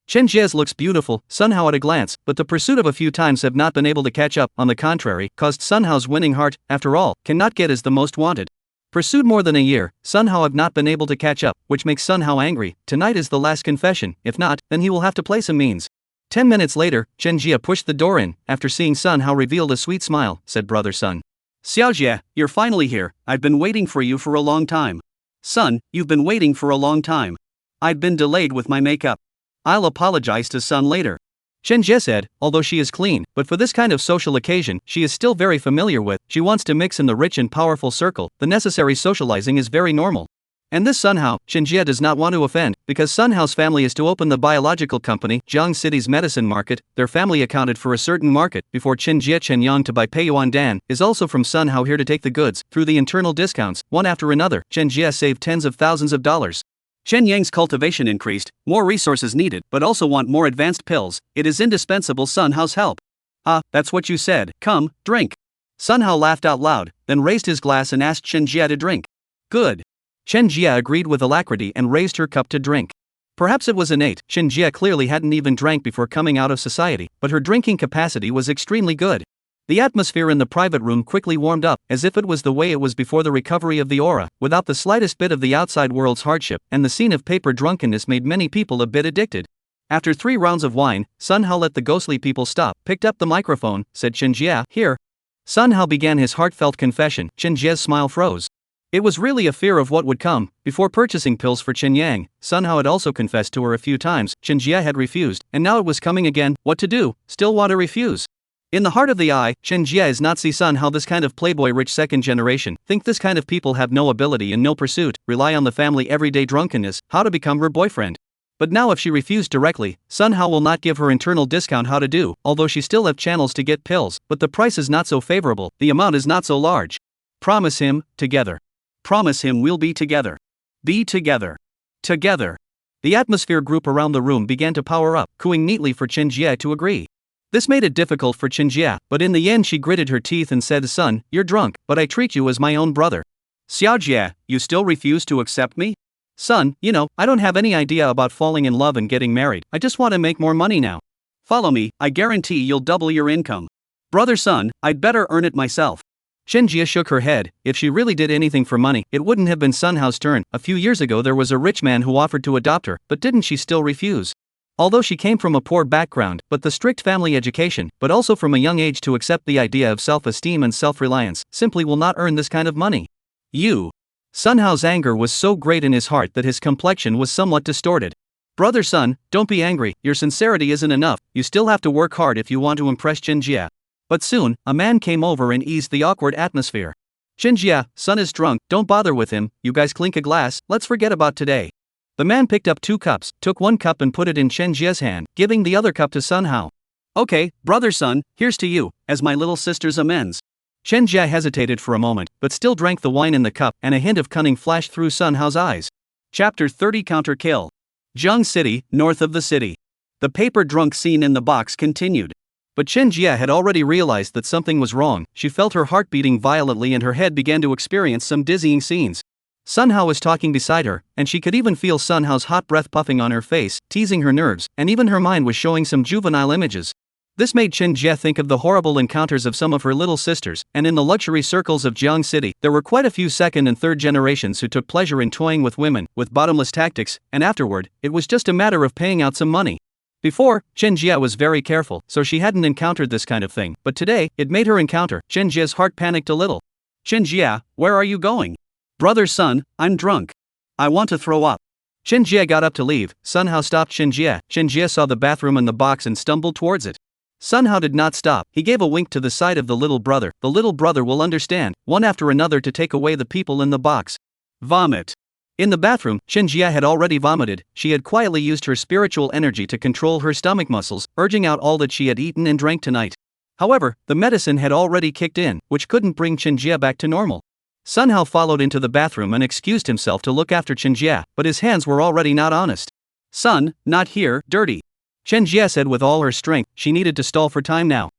Chen Jie's looks beautiful, Sun Hao at a glance, but the pursuit of a few times have not been able to catch up, on the contrary, caused Sun Hao's winning heart, after all, cannot get as the most wanted. Pursued more than a year, Sun Hao have not been able to catch up, which makes Sun Hao angry. Tonight is the last confession, if not, then he will have to play some means. 10 minutes later, Chen Jie pushed the door in, after seeing Sun Hao revealed a sweet smile, said brother Sun. Xiaojie, you're finally here, I've been waiting for you for a long time. Son, you've been waiting for a long time. I've been delayed with my makeup. I'll apologize to Sun later. Chen Jie said, although she is clean, but for this kind of social occasion, she is still very familiar with, she wants to mix in the rich and powerful circle, the necessary socializing is very normal. And this Sun Hao, Chen Jie does not want to offend, because Sun Hao's family is to open the biological company, Jiang City's medicine market, their family accounted for a certain market, before Chen Jie Chen Yang to buy Peiyuan Dan, is also from Sun Hao here to take the goods, through the internal discounts, one after another, Chen Jie saved tens of thousands of dollars. Chen Yang's cultivation increased, more resources needed, but also want more advanced pills, it is indispensable Sun Hao's help. Ah, that's what you said, come, drink. Sun Hao laughed out loud, then raised his glass and asked Chen Jie to drink. Good. Chen Jie agreed with alacrity and raised her cup to drink. Perhaps it was innate, Chen Jie clearly hadn't even drank before coming out of society, but her drinking capacity was extremely good. The atmosphere in the private room quickly warmed up, as if it was the way it was before the recovery of the aura, without the slightest bit of the outside world's hardship, and the scene of paper drunkenness made many people a bit addicted. After 3 rounds of wine, Sun Hao let the ghostly people stop, picked up the microphone, said Chen Jie, here. Sun Hao began his heartfelt confession, Chen Jie's smile froze. It was really a fear of what would come. Before purchasing pills for Chen Yang, Sun Hao had also confessed to her a few times, Chen Jie had refused, and now it was coming again, what to do, still want to refuse. In the heart of the eye, Chen Jie is not see Sun Hao this kind of playboy rich second generation, think this kind of people have no ability and no pursuit, rely on the family everyday drunkenness, how to become her boyfriend. But now if she refused directly, Sun Hao will not give her internal discount how to do, although she still have channels to get pills, but the price is not so favorable, the amount is not so large. Promise him, together. Promise him we'll be together. Be together. Together. The atmosphere group around the room began to power up, cooing neatly for Chen Jie to agree. This made it difficult for Chen Jie, but in the end she gritted her teeth and said, son, you're drunk, but I treat you as my own brother. Xiaojie, you still refuse to accept me? Son, you know, I don't have any idea about falling in love and getting married, I just want to make more money now. Follow me, I guarantee you'll double your income. Brother son, I'd better earn it myself. Chen Jie shook her head, if she really did anything for money, it wouldn't have been Sun Hao's turn. A few years ago there was a rich man who offered to adopt her, but didn't she still refuse? Although she came from a poor background, but the strict family education, but also from a young age to accept the idea of self-esteem and self-reliance, simply will not earn this kind of money. You. Sun Hao's anger was so great in his heart that his complexion was somewhat distorted. Brother son, don't be angry, your sincerity isn't enough, you still have to work hard if you want to impress Chen Jie. But soon, a man came over and eased the awkward atmosphere. Chen Jie, son is drunk, don't bother with him, you guys clink a glass, let's forget about today. The man picked up 2 cups, took 1 cup and put it in Chen Jie's hand, giving the other cup to Sun Hao. Okay, brother son, here's to you, as my little sister's amends. Chen Jie hesitated for a moment, but still drank the wine in the cup, and a hint of cunning flashed through Sun Hao's eyes. Chapter 30 Counter Kill. Jiang City, north of the city. The paper drunk scene in the box continued. But Chen Jie had already realized that something was wrong, she felt her heart beating violently and her head began to experience some dizzying scenes. Sun Hao was talking beside her, and she could even feel Sun Hao's hot breath puffing on her face, teasing her nerves, and even her mind was showing some juvenile images. This made Chen Jie think of the horrible encounters of some of her little sisters, and in the luxury circles of Jiang City, there were quite a few second and third generations who took pleasure in toying with women, with bottomless tactics, and afterward, it was just a matter of paying out some money. Before, Chen Jie was very careful, so she hadn't encountered this kind of thing, but today, it made her encounter. Chen Jie's heart panicked a little. Chen Jie, where are you going? Brother son, I'm drunk. I want to throw up. Chen Jie got up to leave, Sun Hao stopped Chen Jie. Chen Jie saw the bathroom in the box and stumbled towards it. Sun Hao did not stop, he gave a wink to the side of the little brother will understand, one after another to take away the people in the box. Vomit. In the bathroom, Chen Jie had already vomited, she had quietly used her spiritual energy to control her stomach muscles, urging out all that she had eaten and drank tonight. However, the medicine had already kicked in, which couldn't bring Chen Jie back to normal. Sun Hao followed into the bathroom and excused himself to look after Chen Jie, but his hands were already not honest. Son, not here, dirty. Chen Jie said with all her strength, she needed to stall for time now.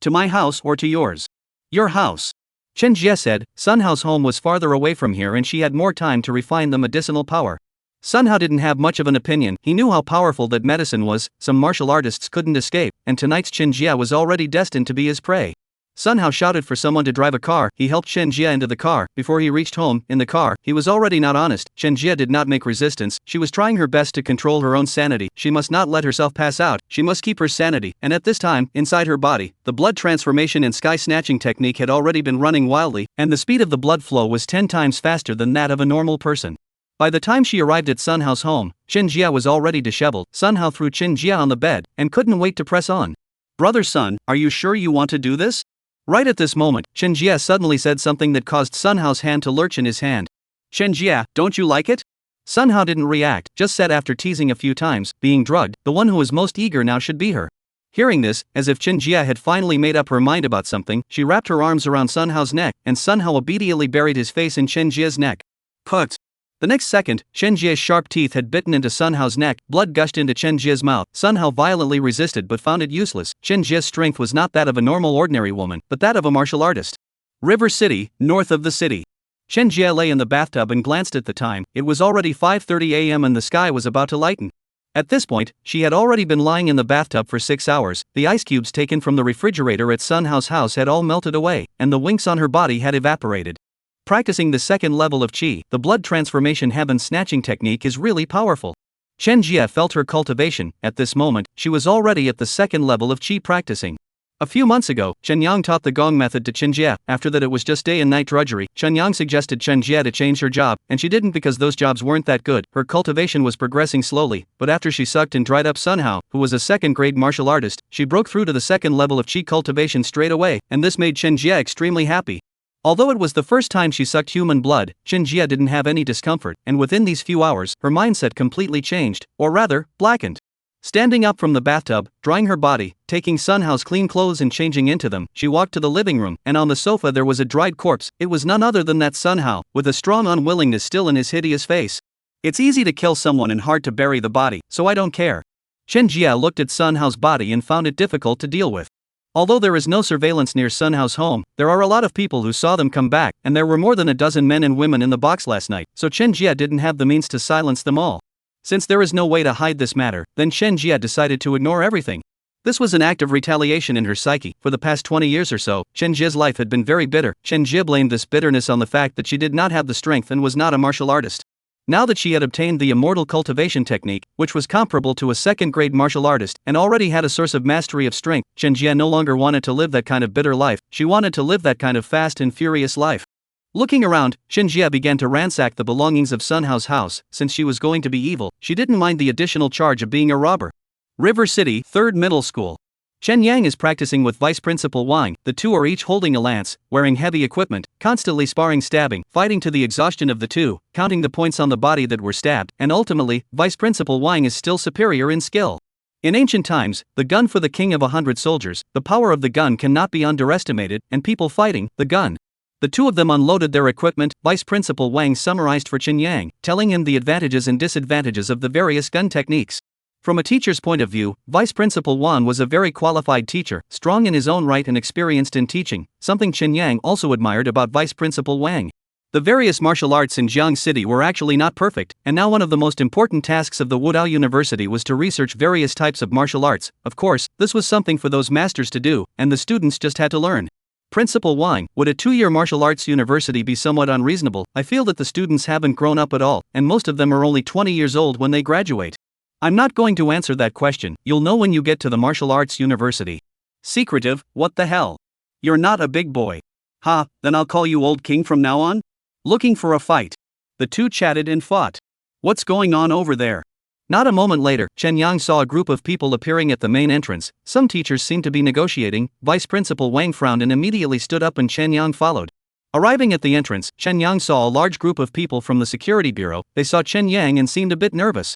To my house or to yours? Your house. Chen Jie said, Sun Hao's home was farther away from here and she had more time to refine the medicinal power. Sun Hao didn't have much of an opinion. He knew how powerful that medicine was. Some martial artists couldn't escape, and tonight's Chen Jia was already destined to be his prey. Sun Hao shouted for someone to drive a car. He helped Chen Jia into the car. Before he reached home, in the car, he was already not honest. Chen Jia did not make resistance. She was trying her best to control her own sanity. She must not let herself pass out. She must keep her sanity. And at this time, inside her body, the blood transformation and sky snatching technique had already been running wildly, and the speed of the blood flow was 10 times faster than that of a normal person. By the time she arrived at Sun Hao's home, Chen Jia was already disheveled. Sun Hao threw Chen Jia on the bed and couldn't wait to press on. Brother Sun, are you sure you want to do this? Right at this moment, Chen Jia suddenly said something that caused Sun Hao's hand to lurch in his hand. Chen Jia, don't you like it? Sun Hao didn't react, just said after teasing a few times, being drugged, the one who is most eager now should be her. Hearing this, as if Chen Jia had finally made up her mind about something, she wrapped her arms around Sun Hao's neck, and Sun Hao obediently buried his face in Chen Jia's neck. Put. The next second, Chen Jia's sharp teeth had bitten into Sun Hao's neck, blood gushed into Chen Jia's mouth. Sun Hao violently resisted but found it useless. Chen Jia's strength was not that of a normal ordinary woman, but that of a martial artist. River City, north of the city. Chen Jia lay in the bathtub and glanced at the time. It was already 5:30 a.m. and the sky was about to lighten. At this point, she had already been lying in the bathtub for 6 hours. The ice cubes taken from the refrigerator at Sun Hao's house had all melted away, and the winks on her body had evaporated. Practicing the second level of Qi, the blood transformation heaven snatching technique is really powerful. Chen Jia felt her cultivation. At this moment, she was already at the second level of Qi practicing. A few months ago, Chen Yang taught the gong method to Chen Jia. After that it was just day and night drudgery. Chen Yang suggested Chen Jia to change her job, and she didn't because those jobs weren't that good. Her cultivation was progressing slowly, but after she sucked and dried up Sun Hao, who was a second-grade martial artist, she broke through to the second level of Qi cultivation straight away, and this made Chen Jia extremely happy. Although it was the first time she sucked human blood, Chen Jia didn't have any discomfort, and within these few hours, her mindset completely changed, or rather, blackened. Standing up from the bathtub, drying her body, taking Sun Hao's clean clothes and changing into them, she walked to the living room, and on the sofa there was a dried corpse. It was none other than that Sun Hao, with a strong unwillingness still in his hideous face. It's easy to kill someone and hard to bury the body, so I don't care. Chen Jia looked at Sun Hao's body and found it difficult to deal with. Although there is no surveillance near Sun Hao's home, there are a lot of people who saw them come back, and there were more than a dozen men and women in the box last night, so Chen Jia didn't have the means to silence them all. Since there is no way to hide this matter, then Chen Jia decided to ignore everything. This was an act of retaliation in her psyche. For the past 20 years or so, Chen Jia's life had been very bitter. Chen Jia blamed this bitterness on the fact that she did not have the strength and was not a martial artist. Now that she had obtained the immortal cultivation technique, which was comparable to a second-grade martial artist, and already had a source of mastery of strength, Chen Jia no longer wanted to live that kind of bitter life. She wanted to live that kind of fast and furious life. Looking around, Chen Jia began to ransack the belongings of Sun Hao's house. Since she was going to be evil, she didn't mind the additional charge of being a robber. River City, 3rd Middle School. Chen Yang is practicing with Vice Principal Wang. The two are each holding a lance, wearing heavy equipment, constantly sparring, stabbing, fighting to the exhaustion of the two, counting the points on the body that were stabbed, and ultimately, Vice Principal Wang is still superior in skill. In ancient times, the gun for the king of 100 soldiers, the power of the gun cannot be underestimated, and people fighting the gun. The two of them unloaded their equipment. Vice Principal Wang summarized for Chen Yang, telling him the advantages and disadvantages of the various gun techniques. From a teacher's point of view, Vice Principal Wan was a very qualified teacher, strong in his own right and experienced in teaching, something Chen Yang also admired about Vice Principal Wang. The various martial arts in Jiang City were actually not perfect, and now one of the most important tasks of the Wudao University was to research various types of martial arts. Of course, this was something for those masters to do, and the students just had to learn. Principal Wang, would a 2-year martial arts university be somewhat unreasonable? I feel that the students haven't grown up at all, and most of them are only 20 years old when they graduate. I'm not going to answer that question. You'll know when you get to the martial arts university. Secretive, what the hell? You're not a big boy. Ha, then I'll call you Old King from now on? Looking for a fight. The two chatted and fought. What's going on over there? Not a moment later, Chen Yang saw a group of people appearing at the main entrance. Some teachers seemed to be negotiating. Vice Principal Wang frowned and immediately stood up, and Chen Yang followed. Arriving at the entrance, Chen Yang saw a large group of people from the security bureau. They saw Chen Yang and seemed a bit nervous.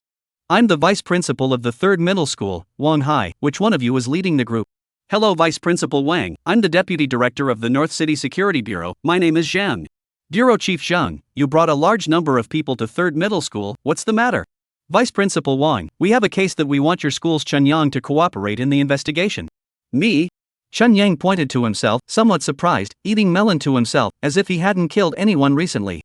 I'm the vice principal of the 3rd Middle School, Wang Hai. Which one of you is leading the group? Hello, Vice Principal Wang. I'm the Deputy Director of the North City Security Bureau. My name is Zhang. Bureau Chief Zhang, you brought a large number of people to 3rd Middle School. What's the matter? Vice Principal Wang, we have a case that we want your school's Chen Yang to cooperate in the investigation. Me? Chen Yang pointed to himself, somewhat surprised, eating melon to himself, as if he hadn't killed anyone recently.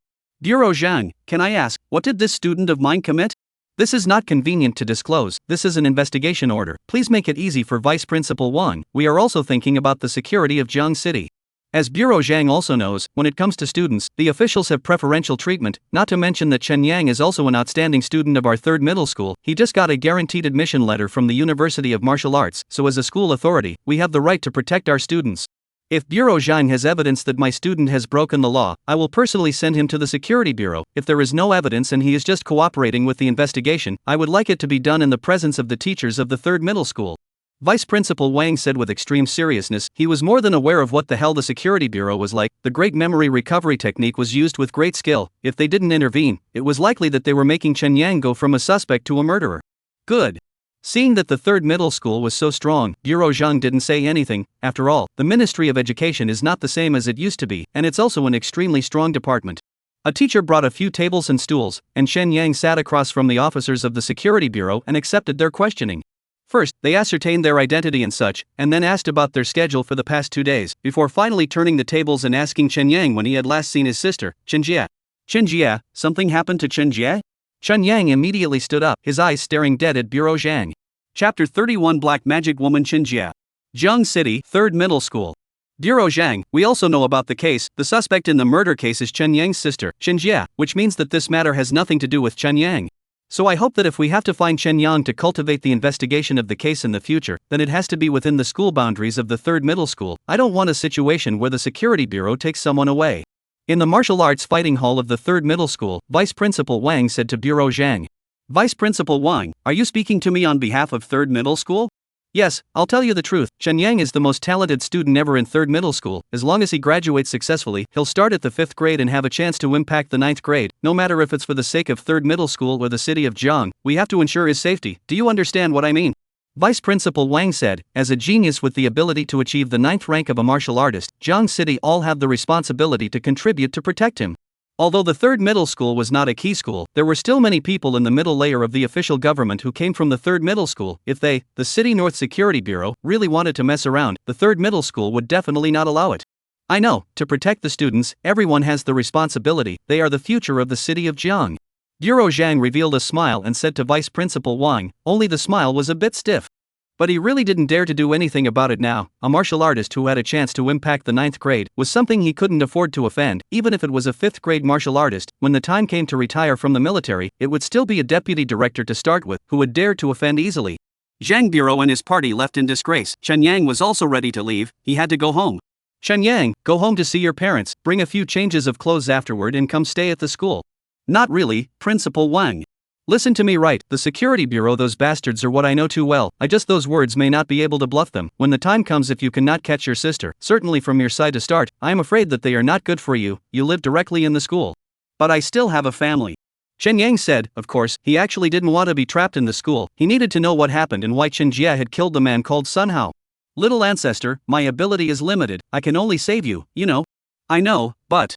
Bureau Jiang, can I ask, what did this student of mine commit? This is not convenient to disclose, this is an investigation order. Please make it easy for Vice Principal Wang. We are also thinking about the security of Jiang City. As Bureau Jiang also knows, when it comes to students, the officials have preferential treatment, not to mention that Chen Yang is also an outstanding student of our third middle school. He just got a guaranteed admission letter from the University of Martial Arts, so as a school authority, we have the right to protect our students. If Bureau Jiang has evidence that my student has broken the law, I will personally send him to the security bureau. If there is no evidence and he is just cooperating with the investigation, I would like it to be done in the presence of the teachers of the third middle school. Vice Principal Wang said with extreme seriousness. He was more than aware of what the hell the security bureau was like. The great memory recovery technique was used with great skill. If they didn't intervene, it was likely that they were making Chen Yang go from a suspect to a murderer. Good. Seeing that the third middle school was so strong, Bureau Jiang didn't say anything. After all, the Ministry of Education is not the same as it used to be, and it's also an extremely strong department. A teacher brought a few tables and stools, and Chen Yang sat across from the officers of the security bureau and accepted their questioning. First, they ascertained their identity and such, and then asked about their schedule for the past 2 days, before finally turning the tables and asking Chen Yang when he had last seen his sister, Chen Jie. Chen Jie, something happened to Chen Jie? Chen Yang immediately stood up, his eyes staring dead at Bureau Jiang. Chapter 31 Black Magic Woman Chen Jie. Jiang City, 3rd Middle School. Bureau Jiang, we also know about the case. The suspect in the murder case is Chen Yang's sister, Chen Jie, which means that this matter has nothing to do with Chen Yang. So I hope that if we have to find Chen Yang to cultivate the investigation of the case in the future, then it has to be within the school boundaries of the 3rd Middle School. I don't want a situation where the security bureau takes someone away. In the martial arts fighting hall of the 3rd Middle School, Vice Principal Wang said to Bureau Jiang. Vice Principal Wang, are you speaking to me on behalf of 3rd Middle School? Yes, I'll tell you the truth. Chen Yang is the most talented student ever in 3rd Middle School. As long as he graduates successfully, he'll start at the 5th grade and have a chance to impact the 9th grade. No matter if it's for the sake of 3rd Middle School or the city of Jiang, we have to ensure his safety. Do you understand what I mean? Vice Principal Wang said. As a genius with the ability to achieve the 9th rank of a martial artist, Jiang City all have the responsibility to contribute to protect him. Although the 3rd Middle School was not a key school, there were still many people in the middle layer of the official government who came from the 3rd Middle School. If they, the City North Security Bureau, really wanted to mess around, the 3rd Middle School would definitely not allow it. I know, to protect the students, everyone has the responsibility. They are the future of the city of Jiang. Bureau Jiang revealed a smile and said to Vice Principal Wang, only the smile was a bit stiff. But he really didn't dare to do anything about it now. A martial artist who had a chance to impact the 9th grade was something he couldn't afford to offend. Even if it was a 5th grade martial artist, when the time came to retire from the military, it would still be a deputy director to start with, who would dare to offend easily. Jiang Bureau and his party left in disgrace. Chen Yang was also ready to leave. He had to go home. Chen Yang, go home to see your parents, bring a few changes of clothes afterward and come stay at the school. Not really, Principal Wang. Listen to me right, the security bureau, those bastards are what I know too well. Those words may not be able to bluff them. When the time comes, if you cannot catch your sister, certainly from your side to start, I am afraid that they are not good for you. You live directly in the school. But I still have a family. Chen Yang said. Of course, he actually didn't want to be trapped in the school. He needed to know what happened and why Chen Jie had killed the man called Sun Hao. Little ancestor, my ability is limited. I can only save you, you know. I know, but...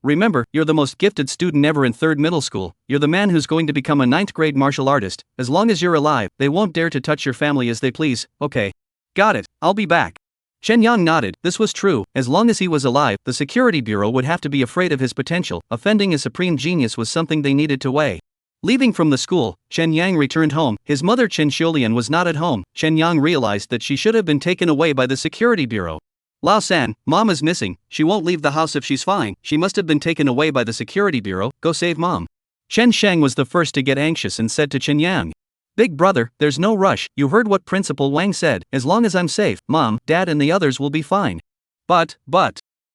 remember, you're the most gifted student ever in 3rd Middle School. You're the man who's going to become a 9th grade martial artist. As long as you're alive, they won't dare to touch your family as they please. Okay. Got it, I'll be back. Chen Yang nodded. This was true. As long as he was alive, the security bureau would have to be afraid of his potential. Offending a supreme genius was something they needed to weigh. Leaving from the school, Chen Yang returned home. His mother Chen Xiulian was not at home. Chen Yang realized that she should have been taken away by the security bureau. Lao San, mom is missing. She won't leave the house if she's fine. She must have been taken away by the security bureau. Go save mom. Chen Sheng was the first to get anxious and said to Chen Yang. Big brother, there's no rush. You heard what Principal Wang said. As long as I'm safe, mom, dad and the others will be fine. But.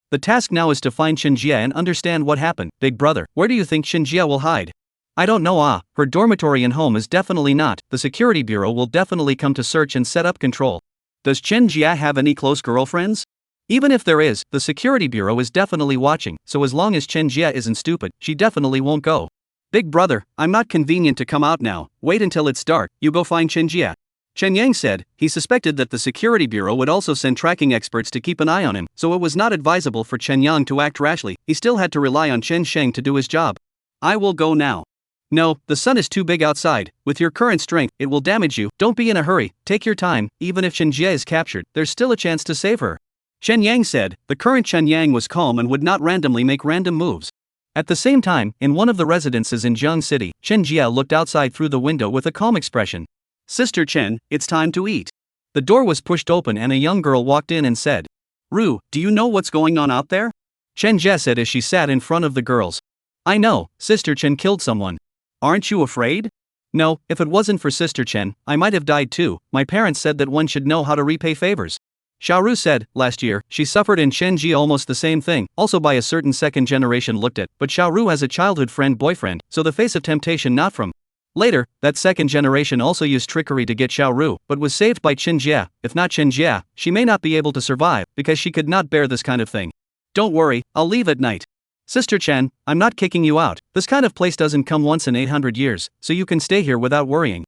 The task now is to find Chen Jie and understand what happened. Big brother, where do you think Chen Jie will hide? I don't know. Her dormitory and home is definitely not. The security bureau will definitely come to search and set up control. Does Chen Jie have any close girlfriends? Even if there is, the security bureau is definitely watching, so as long as Chen Jie isn't stupid, she definitely won't go. Big brother, I'm not convenient to come out now. Wait until it's dark, you go find Chen Jie. Chen Yang said. He suspected that the security bureau would also send tracking experts to keep an eye on him, so it was not advisable for Chen Yang to act rashly. He still had to rely on Chen Sheng to do his job. I will go now. No, the sun is too big outside. With your current strength, it will damage you. Don't be in a hurry, take your time. Even if Chen Jie is captured, there's still a chance to save her. Chen Yang said. The current Chen Yang was calm and would not randomly make random moves. At the same time, in one of the residences in Jiang City, Chen Jia looked outside through the window with a calm expression. Sister Chen, it's time to eat. The door was pushed open and a young girl walked in and said, Ru, do you know what's going on out there? Chen Jia said as she sat in front of the girls. I know, Sister Chen killed someone. Aren't you afraid? No, if it wasn't for Sister Chen, I might have died too. My parents said that one should know how to repay favors. Xiaoru said, last year, she suffered in Chen Ji almost the same thing, also by a certain second generation looked at, but Xiaoru has a childhood friend boyfriend, so the face of temptation not from. Later, that second generation also used trickery to get Xiaoru, but was saved by Chen Jia. If not Chen Jia, she may not be able to survive, because she could not bear this kind of thing. Don't worry, I'll leave at night. Sister Chen, I'm not kicking you out, this kind of place doesn't come once in 800 years, so you can stay here without worrying.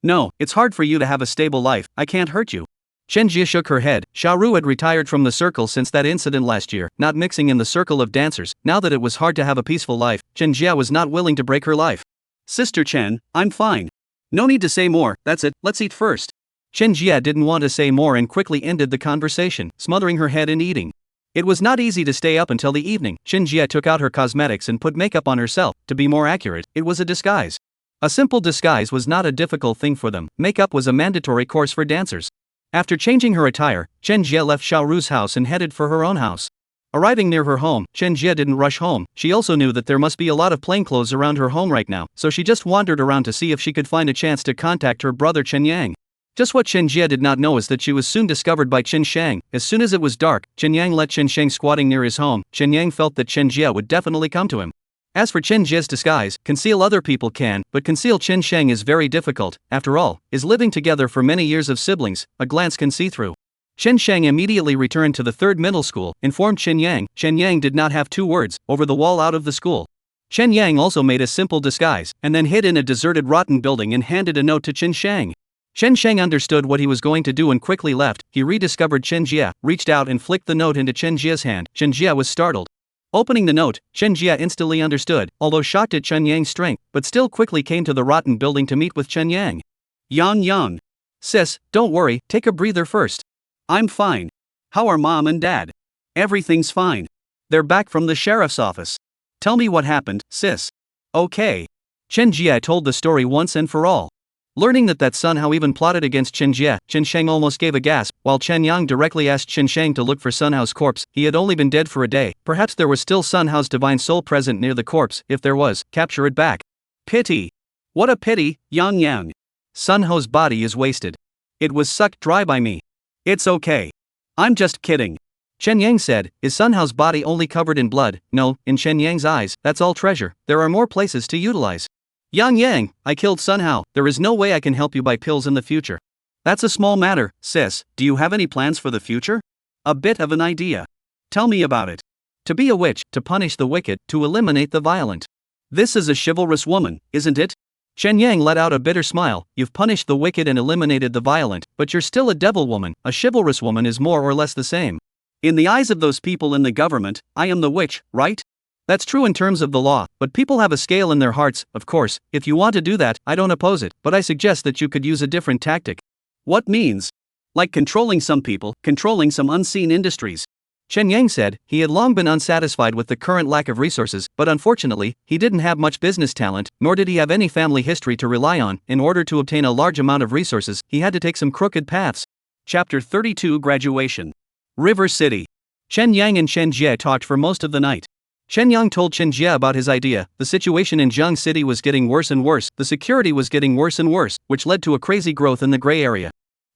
No, it's hard for you to have a stable life, I can't hurt you. Chen Jia shook her head. Xiaoru had retired from the circle since that incident last year, not mixing in the circle of dancers. Now that it was hard to have a peaceful life, Chen Jia was not willing to break her life. Sister Chen, I'm fine. No need to say more, that's it, let's eat first. Chen Jia didn't want to say more and quickly ended the conversation, smothering her head in eating. It was not easy to stay up until the evening. Chen Jia took out her cosmetics and put makeup on herself. To be more accurate, it was a disguise. A simple disguise was not a difficult thing for them. Makeup was a mandatory course for dancers. After changing her attire, Chen Jia left Xiaoru's house and headed for her own house. Arriving near her home, Chen Jia didn't rush home. She also knew that there must be a lot of plainclothes around her home right now, so she just wandered around to see if she could find a chance to contact her brother Chen Yang. Just what Chen Jia did not know is that she was soon discovered by Chen Shang. As soon as it was dark, Chen Yang let Chen Shang squatting near his home. Chen Yang felt that Chen Jia would definitely come to him. As for Chen Jia's disguise, conceal other people can, but conceal Chen Shang is very difficult. After all, is living together for many years of siblings, a glance can see through. Chen Shang immediately returned to the third middle school, informed Chen Yang. Chen Yang did not have 2 words, over the wall out of the school. Chen Yang also made a simple disguise, and then hid in a deserted rotten building and handed a note to Chen Shang. Chen Shang understood what he was going to do and quickly left. He rediscovered Chen Jia, reached out and flicked the note into Chen Jia's hand. Chen Jia was startled. Opening the note, Chen Jia instantly understood, although shocked at Chen Yang's strength, but still quickly came to the rotten building to meet with Chen Yang. Yang. Sis, don't worry, take a breather first. I'm fine. How are mom and dad? Everything's fine. They're back from the sheriff's office. Tell me what happened, sis. Okay. Chen Jia told the story once and for all. Learning that Sun Hao even plotted against Chen Jia, Chen Shang almost gave a gasp. While Chen Yang directly asked Chen Shang to look for Sun Hao's corpse, he had only been dead for a day. Perhaps there was still Sun Hao's divine soul present near the corpse. If there was, capture it back. Pity. What a pity, Yang. Sun Hao's body is wasted. It was sucked dry by me. It's okay. I'm just kidding. Chen Yang said, is Sun Hao's body only covered in blood? No, in Chen Yang's eyes, that's all treasure. There are more places to utilize. Yang, I killed Sun Hao. There is no way I can help you buy pills in the future. That's a small matter, sis. Do you have any plans for the future? A bit of an idea. Tell me about it. To be a witch, to punish the wicked, to eliminate the violent. This is a chivalrous woman, isn't it? Chen Yang let out a bitter smile. You've punished the wicked and eliminated the violent, but you're still a devil woman. A chivalrous woman is more or less the same. In the eyes of those people in the government, I am the witch, right? That's true in terms of the law, but people have a scale in their hearts. Of course, if you want to do that, I don't oppose it, but I suggest that you could use a different tactic. What means? Like controlling some people, controlling some unseen industries. Chen Yang said, he had long been unsatisfied with the current lack of resources, but unfortunately, he didn't have much business talent, nor did he have any family history to rely on. In order to obtain a large amount of resources, he had to take some crooked paths. Chapter 32 Graduation. River City. Chen Yang and Chen Jie talked for most of the night. Chen Yang told Chen Jia about his idea. The situation in Jiang City was getting worse and worse, the security was getting worse and worse, which led to a crazy growth in the gray area.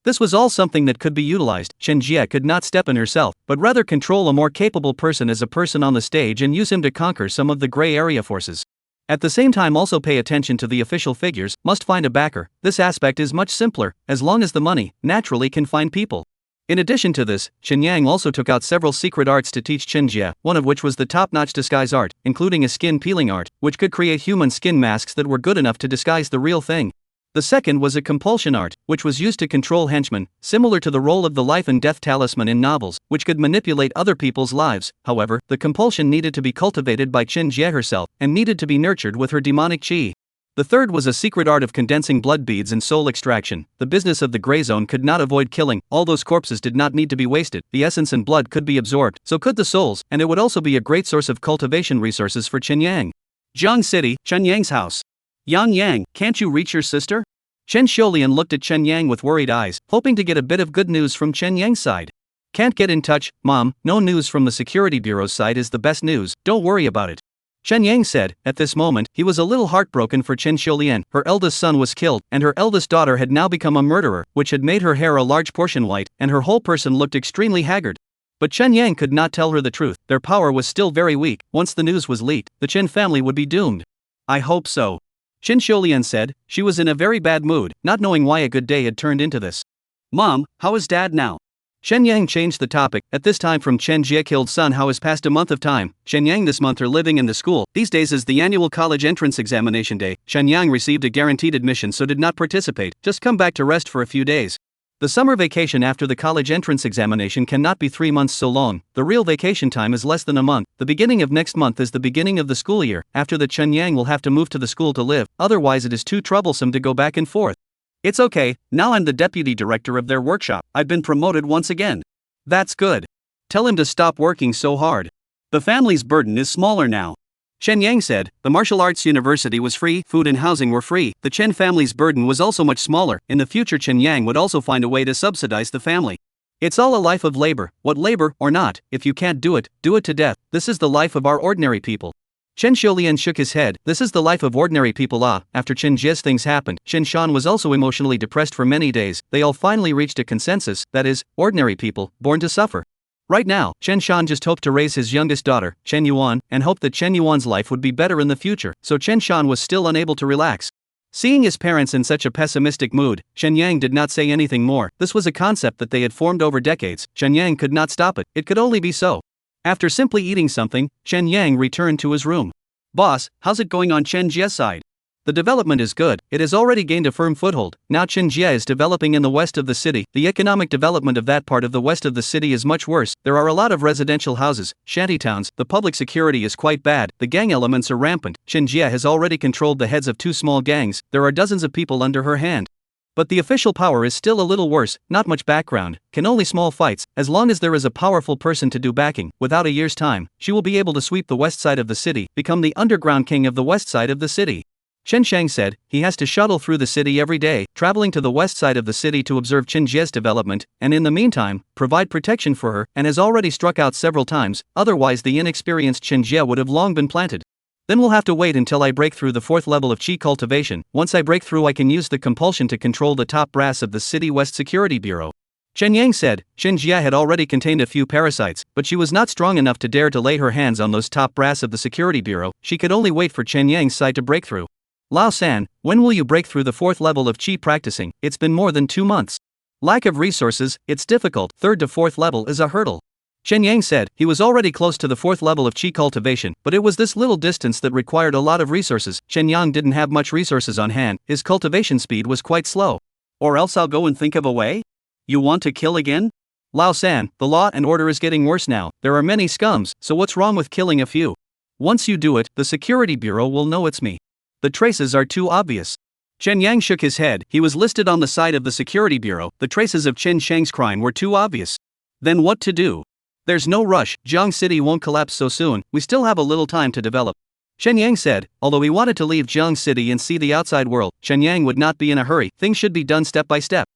This was all something that could be utilized. Chen Jia could not step in herself, but rather control a more capable person as a person on the stage and use him to conquer some of the gray area forces. At the same time also pay attention to the official figures, must find a backer. This aspect is much simpler, as long as the money, naturally can find people. In addition to this, Chen Yang also took out several secret arts to teach Chen Jia, one of which was the top-notch disguise art, including a skin peeling art, which could create human skin masks that were good enough to disguise the real thing. The second was a compulsion art, which was used to control henchmen, similar to the role of the life and death talisman in novels, which could manipulate other people's lives. However, the compulsion needed to be cultivated by Chen Jia herself, and needed to be nurtured with her demonic qi. The third was a secret art of condensing blood beads and soul extraction. The business of the gray zone could not avoid killing. All those corpses did not need to be wasted. The essence and blood could be absorbed, so could the souls, and it would also be a great source of cultivation resources for Chen Yang. Jiang City, Chen Yang's house. Yang, can't you reach your sister? Chen Xiulian looked at Chen Yang with worried eyes, hoping to get a bit of good news from Chen Yang's side. Can't get in touch, Mom. No news from the security bureau's side is the best news. Don't worry about it. Chen Yang said. At this moment, he was a little heartbroken for Chen Xiulian. Her eldest son was killed, and her eldest daughter had now become a murderer, which had made her hair a large portion white, and her whole person looked extremely haggard. But Chen Yang could not tell her the truth. Their power was still very weak. Once the news was leaked, the Chen family would be doomed. I hope so. Chen Xiulian said. She was in a very bad mood, not knowing why a good day had turned into this. Mom, how is Dad now? Chen Yang changed the topic, at this time from Chen Jie killed son. How has passed a month of time. Chen Yang this month are living in the school. These days is the annual college entrance examination day. Chen Yang received a guaranteed admission so did not participate, just come back to rest for a few days. The summer vacation after the college entrance examination cannot be 3 months so long. The real vacation time is less than a month. The beginning of next month is the beginning of the school year. After that Chen Yang will have to move to the school to live, otherwise it is too troublesome to go back and forth. It's okay, now I'm the deputy director of their workshop. I've been promoted once again. That's good. Tell him to stop working so hard. The family's burden is smaller now. Chen Yang said. The martial arts university was free, food and housing were free. The Chen family's burden was also much smaller. In the future Chen Yang would also find a way to subsidize the family. It's all a life of labor, what labor or not. If you can't do it to death. This is the life of our ordinary people. Chen Xiulian shook his head. This is the life of ordinary people. After Chen Jie's things happened, Chen Shan was also emotionally depressed for many days. They all finally reached a consensus, that is, ordinary people, born to suffer. Right now, Chen Shan just hoped to raise his youngest daughter, Chen Yuan, and hoped that Chen Yuan's life would be better in the future, so Chen Shan was still unable to relax. Seeing his parents in such a pessimistic mood, Chen Yang did not say anything more. This was a concept that they had formed over decades. Chen Yang could not stop it, it could only be so. After simply eating something, Chen Yang returned to his room. Boss, how's it going on Chen Jie's side? The development is good, it has already gained a firm foothold. Now Chen Jie is developing in the west of the city. The economic development of that part of the west of the city is much worse. There are a lot of residential houses, shantytowns, the public security is quite bad, the gang elements are rampant. Chen Jie has already controlled the heads of 2 small gangs, there are dozens of people under her hand. But the official power is still a little worse, not much background, can only small fights. As long as there is a powerful person to do backing, without a year's time, she will be able to sweep the west side of the city, become the underground king of the west side of the city. Chen Shang said. He has to shuttle through the city every day, traveling to the west side of the city to observe Chen Jie's development, and in the meantime, provide protection for her, and has already struck out several times, otherwise the inexperienced Chen Jie would have long been planted. Then we'll have to wait until I break through the 4th level of Qi cultivation. Once I break through I can use the compulsion to control the top brass of the City West Security Bureau. Chen Yang said. Chen Jie had already contained a few parasites, but she was not strong enough to dare to lay her hands on those top brass of the Security Bureau. She could only wait for Chen Yang's side to break through. Lao San, when will you break through the 4th level of Qi practicing? It's been more than 2 months. Lack of resources, it's difficult. 3rd to 4th level is a hurdle. Chen Yang said. He was already close to the 4th level of Qi cultivation, but it was this little distance that required a lot of resources. Chen Yang didn't have much resources on hand, his cultivation speed was quite slow. Or else I'll go and think of a way? You want to kill again? Lao San, the law and order is getting worse now. There are many scums, so what's wrong with killing a few? Once you do it, the Security Bureau will know it's me. The traces are too obvious. Chen Yang shook his head. He was listed on the side of the Security Bureau. The traces of Chen Shang's crime were too obvious. Then what to do? There's no rush, Jiang City won't collapse so soon, we still have a little time to develop. Chen Yang said. Although he wanted to leave Jiang City and see the outside world, Chen Yang would not be in a hurry, things should be done step by step.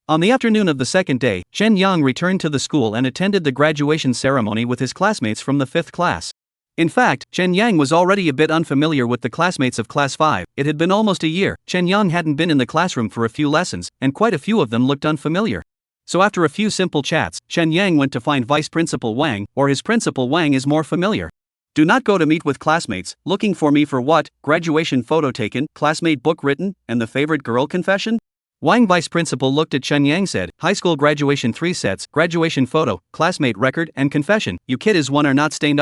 On the afternoon of the 2nd day, Chen Yang returned to the school and attended the graduation ceremony with his classmates from the 5th class. In fact, Chen Yang was already a bit unfamiliar with the classmates of Class 5, it had been almost a year, Chen Yang hadn't been in the classroom for a few lessons, and quite a few of them looked unfamiliar. So after a few simple chats, Chen Yang went to find Vice Principal Wang, or his Principal Wang is more familiar. Do not go to meet with classmates, looking for me for what? Graduation photo taken, classmate book written, and the favorite girl confession? Wang Vice Principal looked at Chen Yang said. High school graduation 3 sets, graduation photo, classmate record, and confession. You kid is one are not stained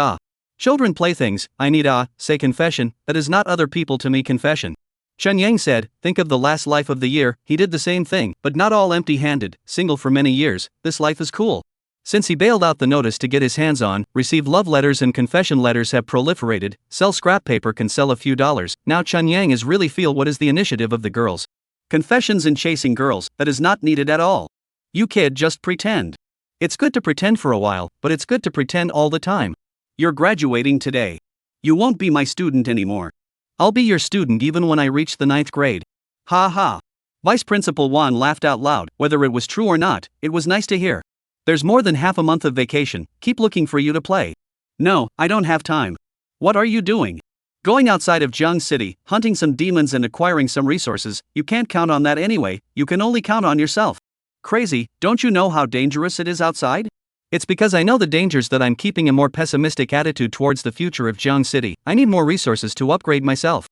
Children playthings, I need say confession, that is not other people to me confession. Chen Yang said. Think of the last life of the year, he did the same thing, but not all empty-handed, single for many years, this life is cool. Since he bailed out the notice to get his hands on, received love letters and confession letters have proliferated, sell scrap paper can sell a few dollars, now Chen Yang is really feel what is the initiative of the girls. Confessions and chasing girls, that is not needed at all. You kid just pretend. It's good to pretend for a while, but it's good to pretend all the time. You're graduating today. You won't be my student anymore. I'll be your student even when I reach the 9th grade. Ha ha. Vice Principal Wan laughed out loud. Whether it was true or not, it was nice to hear. There's more than half a month of vacation, keep looking for you to play. No, I don't have time. What are you doing? Going outside of Jiang City, hunting some demons and acquiring some resources. You can't count on that anyway, you can only count on yourself. Crazy, don't you know how dangerous it is outside? It's because I know the dangers that I'm keeping a more pessimistic attitude towards the future of Jiang City. I need more resources to upgrade myself.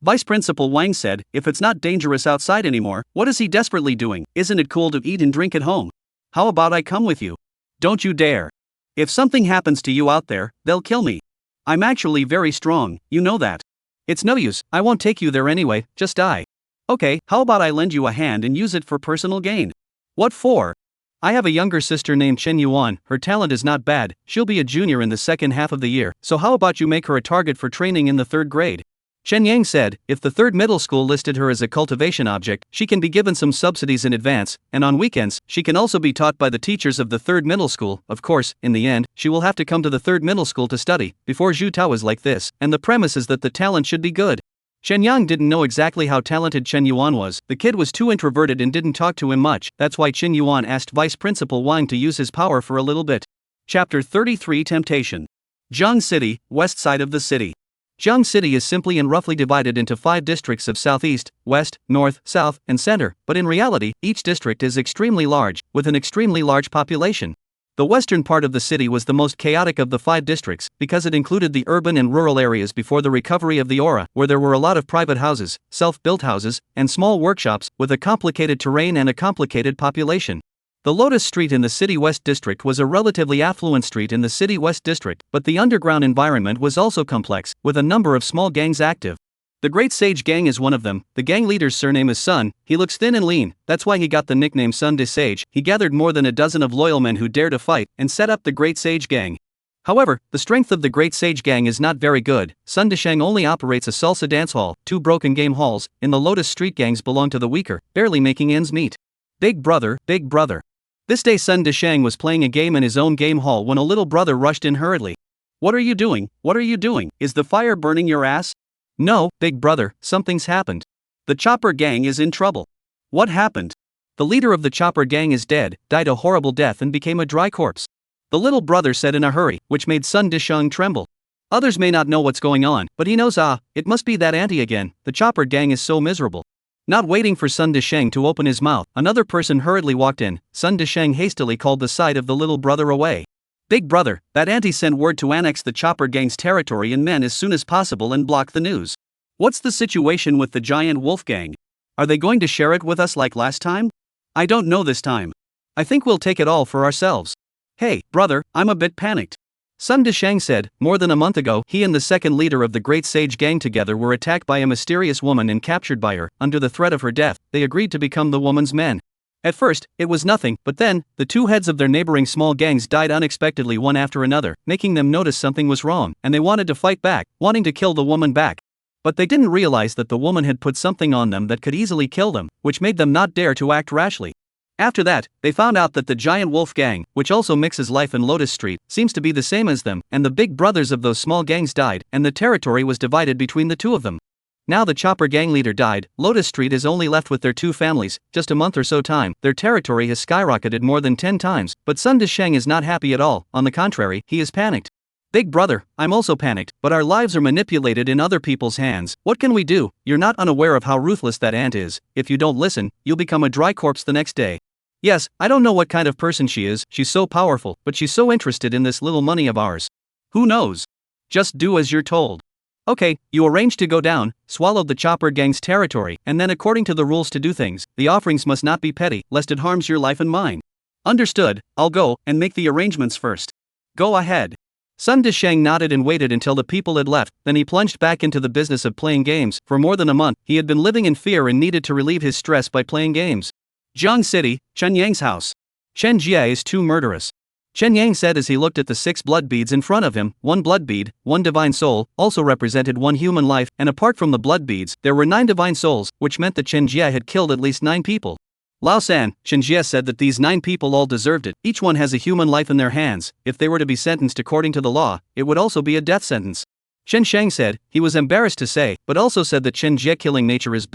Vice Principal Wang said, if it's not dangerous outside anymore, what is he desperately doing? Isn't it cool to eat and drink at home? How about I come with you? Don't you dare. If something happens to you out there, they'll kill me. I'm actually very strong, you know that. It's no use, I won't take you there anyway, just die. Okay, how about I lend you a hand and use it for personal gain? What for? I have a younger sister named Chen Yuan, her talent is not bad, she'll be a junior in the second half of the year, so how about you make her a target for training in the 3rd grade? Chen Yang said, if the 3rd middle school listed her as a cultivation object, she can be given some subsidies in advance, and on weekends, she can also be taught by the teachers of the 3rd middle school. Of course, in the end, she will have to come to the 3rd middle school to study. Before Zhu Tao is like this, and the premise is that the talent should be good. Chen Yang didn't know exactly how talented Chen Yuan was, the kid was too introverted and didn't talk to him much, that's why Chen Yuan asked Vice Principal Wang to use his power for a little bit. Chapter 33 Temptation. Jiang City, west side of the city. Jiang City is simply and roughly divided into 5 districts of southeast, west, north, south, and center, but in reality, each district is extremely large, with an extremely large population. The western part of the city was the most chaotic of the 5 districts, because it included the urban and rural areas before the recovery of the aura, where there were a lot of private houses, self-built houses, and small workshops, with a complicated terrain and a complicated population. The Lotus Street in the City West District was a relatively affluent street in the City West District, but the underground environment was also complex, with a number of small gangs active. The Great Sage Gang is one of them. The gang leader's surname is Sun. He looks thin and lean, that's why he got the nickname Sun de Sage. He gathered more than a dozen of loyal men who dare to fight, and set up the Great Sage Gang. However, the strength of the Great Sage Gang is not very good. Sun Desheng only operates a salsa dance hall, 2 broken game halls, in the Lotus Street gangs belong to the weaker, barely making ends meet. Big brother, big brother. This day Sun Desheng was playing a game in his own game hall when a little brother rushed in hurriedly. What are you doing? What are you doing? Is the fire burning your ass? No, big brother, something's happened. The Chopper Gang is in trouble. What happened? The leader of the Chopper Gang is dead, died a horrible death and became a dry corpse. The little brother said in a hurry, which made Sun Desheng tremble. Others may not know what's going on, but he knows it must be that auntie again, the Chopper Gang is so miserable. Not waiting for Sun Desheng to open his mouth, another person hurriedly walked in. Sun Desheng hastily called the sight of the little brother away. Big brother, that auntie sent word to annex the Chopper Gang's territory and men as soon as possible and block the news. What's the situation with the Giant Wolf Gang? Are they going to share it with us like last time? I don't know this time. I think we'll take it all for ourselves. Hey, brother, I'm a bit panicked. Sun Desheng said, more than a month ago, he and the second leader of the Great Sage Gang together were attacked by a mysterious woman and captured by her. Under the threat of her death, they agreed to become the woman's men. At first, it was nothing, but then, the 2 heads of their neighboring small gangs died unexpectedly one after another, making them notice something was wrong, and they wanted to fight back, wanting to kill the woman back. But they didn't realize that the woman had put something on them that could easily kill them, which made them not dare to act rashly. After that, they found out that the Giant Wolf Gang, which also mixes life in Lotus Street, seems to be the same as them, and the big brothers of those small gangs died, and the territory was divided between the 2 of them. Now the Chopper Gang leader died, Lotus Street is only left with their 2 families. Just a month or so time, their territory has skyrocketed more than 10 times, but Sun Desheng is not happy at all, on the contrary, he is panicked. Big brother, I'm also panicked, but our lives are manipulated in other people's hands. What can we do? You're not unaware of how ruthless that aunt is. If you don't listen, you'll become a dry corpse the next day. Yes, I don't know what kind of person she is, she's so powerful, but she's so interested in this little money of ours. Who knows? Just do as you're told. Okay, you arrange to go down, swallow the Chopper Gang's territory, and then according to the rules to do things, the offerings must not be petty, lest it harms your life and mine. Understood, I'll go, and make the arrangements first. Go ahead. Sun Desheng nodded and waited until the people had left, then he plunged back into the business of playing games. For more than a month, he had been living in fear and needed to relieve his stress by playing games. Jiang City, Chen Yang's house. Chen Jie is too murderous. Chen Yang said as he looked at the 6 blood beads in front of him. 1 blood bead, 1 divine soul, also represented 1 human life, and apart from the blood beads, there were 9 divine souls, which meant that Chen Jie had killed at least 9 people. Lao San, Chen Jie said that these 9 people all deserved it. Each one has a human life in their hands. If they were to be sentenced according to the law, it would also be a death sentence. Chen Shang said, he was embarrassed to say, but also said that Chen Jie killing nature is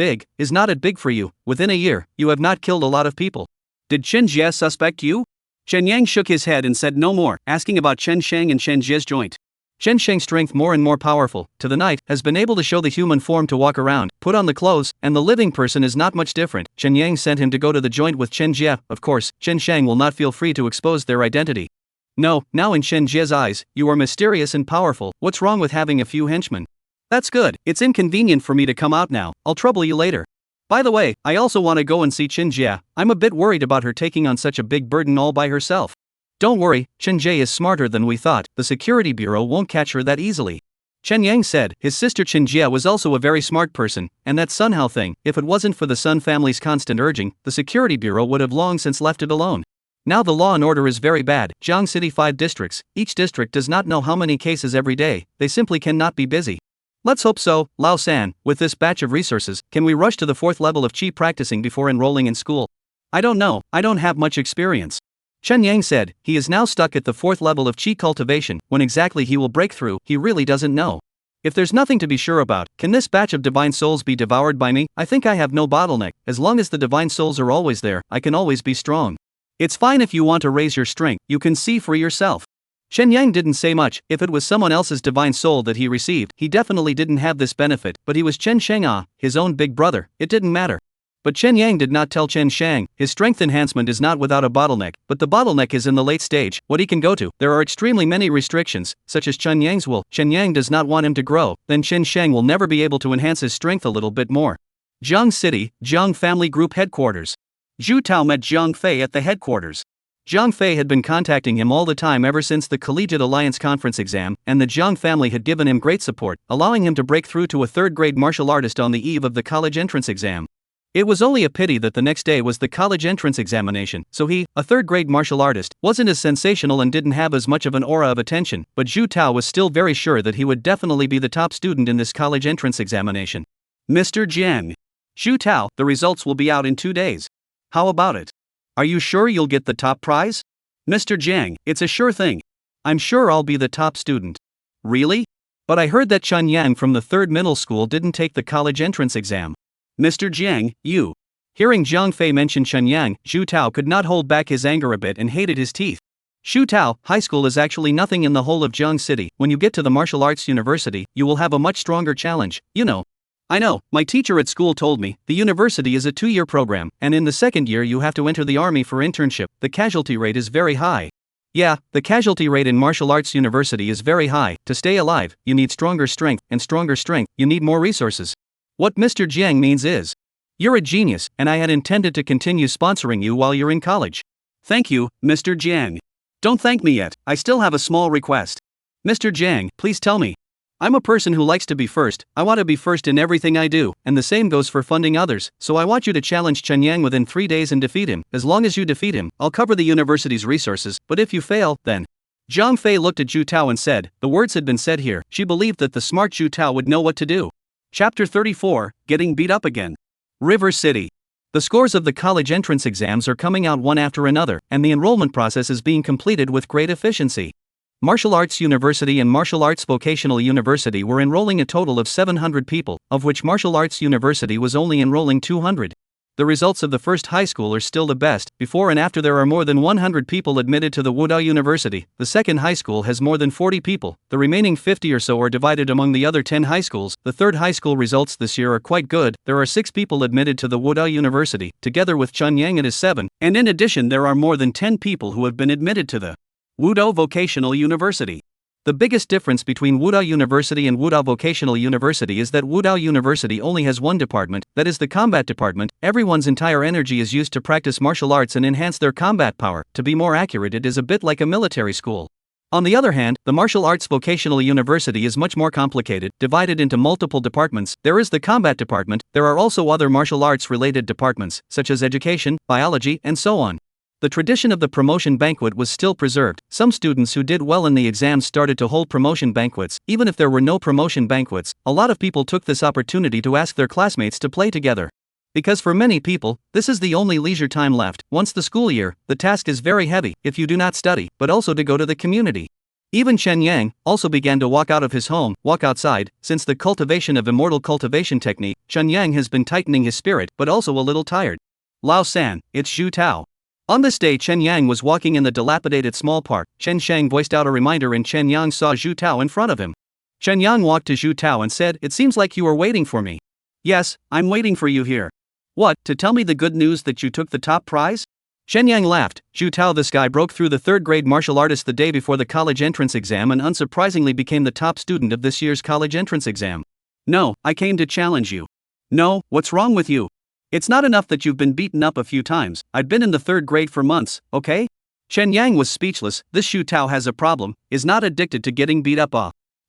not it big for you. Within a year, you have not killed a lot of people. Did Chen Jie suspect you? Chen Yang shook his head and said no more, asking about Chen Shang and Chen Jie's joint. Chen Shang's strength more and more powerful, to the night, has been able to show the human form to walk around, put on the clothes, and the living person is not much different. Chen Yang sent him to go to the joint with Chen Jie. Of course, Chen Shang will not feel free to expose their identity. No, now in Chen Jie's eyes, you are mysterious and powerful. What's wrong with having a few henchmen? That's good. It's inconvenient for me to come out now. I'll trouble you later. By the way, I also want to go and see Chen Jie. I'm a bit worried about her taking on such a big burden all by herself. Don't worry, Chen Jie is smarter than we thought. The security bureau won't catch her that easily. Chen Yang said. His sister Chen Jie was also a very smart person, and that Sun Hao thing, if it wasn't for the Sun family's constant urging, the security bureau would have long since left it alone. Now the law and order is very bad. Jiang City 5 districts, each district does not know how many cases every day, they simply cannot be busy. Let's hope so, Lao San. With this batch of resources, can we rush to the 4th level of Qi practicing before enrolling in school? I don't know, I don't have much experience. Chen Yang said, he is now stuck at the 4th level of Qi cultivation. When exactly he will break through, he really doesn't know. If there's nothing to be sure about, can this batch of divine souls be devoured by me? I think I have no bottleneck. As long as the divine souls are always there, I can always be strong. It's fine if you want to raise your strength, you can see for yourself. Chen Yang didn't say much. If it was someone else's divine soul that he received, he definitely didn't have this benefit, but he was Chen Shang, his own big brother, it didn't matter. But Chen Yang did not tell Chen Shang, his strength enhancement is not without a bottleneck, but the bottleneck is in the late stage, what he can go to. There are extremely many restrictions, such as Chen Yang's will. Chen Yang does not want him to grow, then Chen Shang will never be able to enhance his strength a little bit more. Jiang City, Jiang Family Group Headquarters. Zhu Tao met Jiang Fei at the headquarters. Jiang Fei had been contacting him all the time ever since the Collegiate Alliance conference exam, and the Jiang family had given him great support, allowing him to break through to a 3rd-grade martial artist on the eve of the college entrance exam. It was only a pity that the next day was the college entrance examination, so he, a 3rd-grade martial artist, wasn't as sensational and didn't have as much of an aura of attention, but Zhu Tao was still very sure that he would definitely be the top student in this college entrance examination. Mr. Jiang. Zhu Tao, the results will be out in 2 days. How about it? Are you sure you'll get the top prize? Mr. Jiang, it's a sure thing. I'm sure I'll be the top student. Really? But I heard that Chun Yang from the 3rd middle school didn't take the college entrance exam. Mr. Jiang, you. Hearing Jiang Fei mention Chun Yang, Zhu Tao could not hold back his anger a bit and hated his teeth. Zhu Tao, high school is actually nothing in the whole of Jiang City. When you get to the martial arts university, you will have a much stronger challenge, you know. I know, my teacher at school told me, the university is a 2-year program, and in the 2nd year you have to enter the army for internship. The casualty rate is very high. Yeah, the casualty rate in martial arts university is very high. To stay alive, you need stronger strength, and stronger strength, you need more resources. What Mr. Jiang means is, you're a genius, and I had intended to continue sponsoring you while you're in college. Thank you, Mr. Jiang. Don't thank me yet, I still have a small request. Mr. Jiang, please tell me. I'm a person who likes to be first, I want to be first in everything I do, and the same goes for funding others, so I want you to challenge Chen Yang within 3 days and defeat him. As long as you defeat him, I'll cover the university's resources, but if you fail, then... Jiang Fei looked at Zhu Tao and said, the words had been said here, she believed that the smart Zhu Tao would know what to do. Chapter 34, Getting Beat Up Again. River City. The scores of the college entrance exams are coming out one after another, and the enrollment process is being completed with great efficiency. Martial Arts University and Martial Arts Vocational University were enrolling a total of 700 people, of which Martial Arts University was only enrolling 200. The results of the first high school are still the best. Before and after there are more than 100 people admitted to the Wudao University. The second high school has more than 40 people. The remaining 50 or so are divided among the other 10 high schools. The third high school results this year are quite good. There are 6 people admitted to the Wudao University, together with Chun Yang it is 7, and in addition there are more than 10 people who have been admitted to the Wudao Vocational University. The biggest difference between Wudao University and Wudao Vocational University is that Wudao University only has one department, that is the combat department. Everyone's entire energy is used to practice martial arts and enhance their combat power. To be more accurate, it is a bit like a military school. On the other hand, the Martial Arts Vocational University is much more complicated, divided into multiple departments. There is the combat department, there are also other martial arts related departments, such as education, biology, and so on. The tradition of the promotion banquet was still preserved. Some students who did well in the exams started to hold promotion banquets. Even if there were no promotion banquets, a lot of people took this opportunity to ask their classmates to play together. Because for many people, this is the only leisure time left. Once the school year, the task is very heavy if you do not study, but also to go to the community. Even Chen Yang also began to walk out of his home, walk outside. Since the cultivation of immortal cultivation technique, Chen Yang has been tightening his spirit, but also a little tired. Lao San, it's Zhu Tao. On this day Chen Yang was walking in the dilapidated small park. Chen Shang voiced out a reminder and Chen Yang saw Zhu Tao in front of him. Chen Yang walked to Zhu Tao and said, "It seems like you are waiting for me." "Yes, I'm waiting for you here." "What, to tell me the good news that you took the top prize?" Chen Yang laughed. Zhu Tao, this guy broke through the third grade martial artist the day before the college entrance exam and unsurprisingly became the top student of this year's college entrance exam. "No, I came to challenge you." "No, what's wrong with you? It's not enough that you've been beaten up a few times. I've been in the third grade for months, okay?" Chen Yang was speechless. This Zhu Tao has a problem, is not addicted to getting beat up.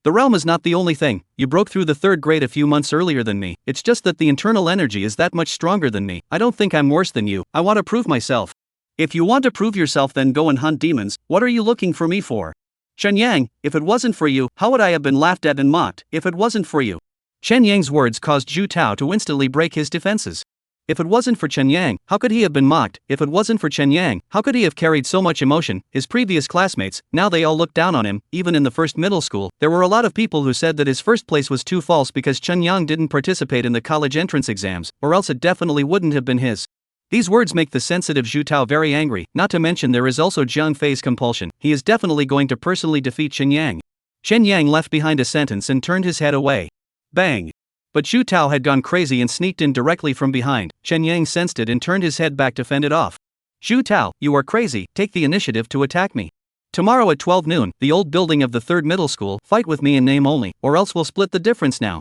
The realm is not the only thing. You broke through the third grade a few months earlier than me. It's just that the internal energy is that much stronger than me. I don't think I'm worse than you. I want to prove myself. If you want to prove yourself, then go and hunt demons. What are you looking for me for? Chen Yang, if it wasn't for you, how would I have been laughed at and mocked? If it wasn't for you. Chen Yang's words caused Zhu Tao to instantly break his defenses. If it wasn't for Chen Yang, how could he have been mocked? If it wasn't for Chen Yang, how could he have carried so much emotion? His previous classmates, now they all looked down on him. Even in the first middle school, there were a lot of people who said that his first place was too false because Chen Yang didn't participate in the college entrance exams, or else it definitely wouldn't have been his. These words make the sensitive Zhu Tao very angry, not to mention there is also Jiang Fei's compulsion. He is definitely going to personally defeat Chen Yang. Chen Yang left behind a sentence and turned his head away. Bang! But Zhu Tao had gone crazy and sneaked in directly from behind. Chen Yang sensed it and turned his head back to fend it off. "Zhu Tao, you are crazy, take the initiative to attack me. Tomorrow at 12 noon, the old building of the third middle school, fight with me in name only, or else we'll split the difference now.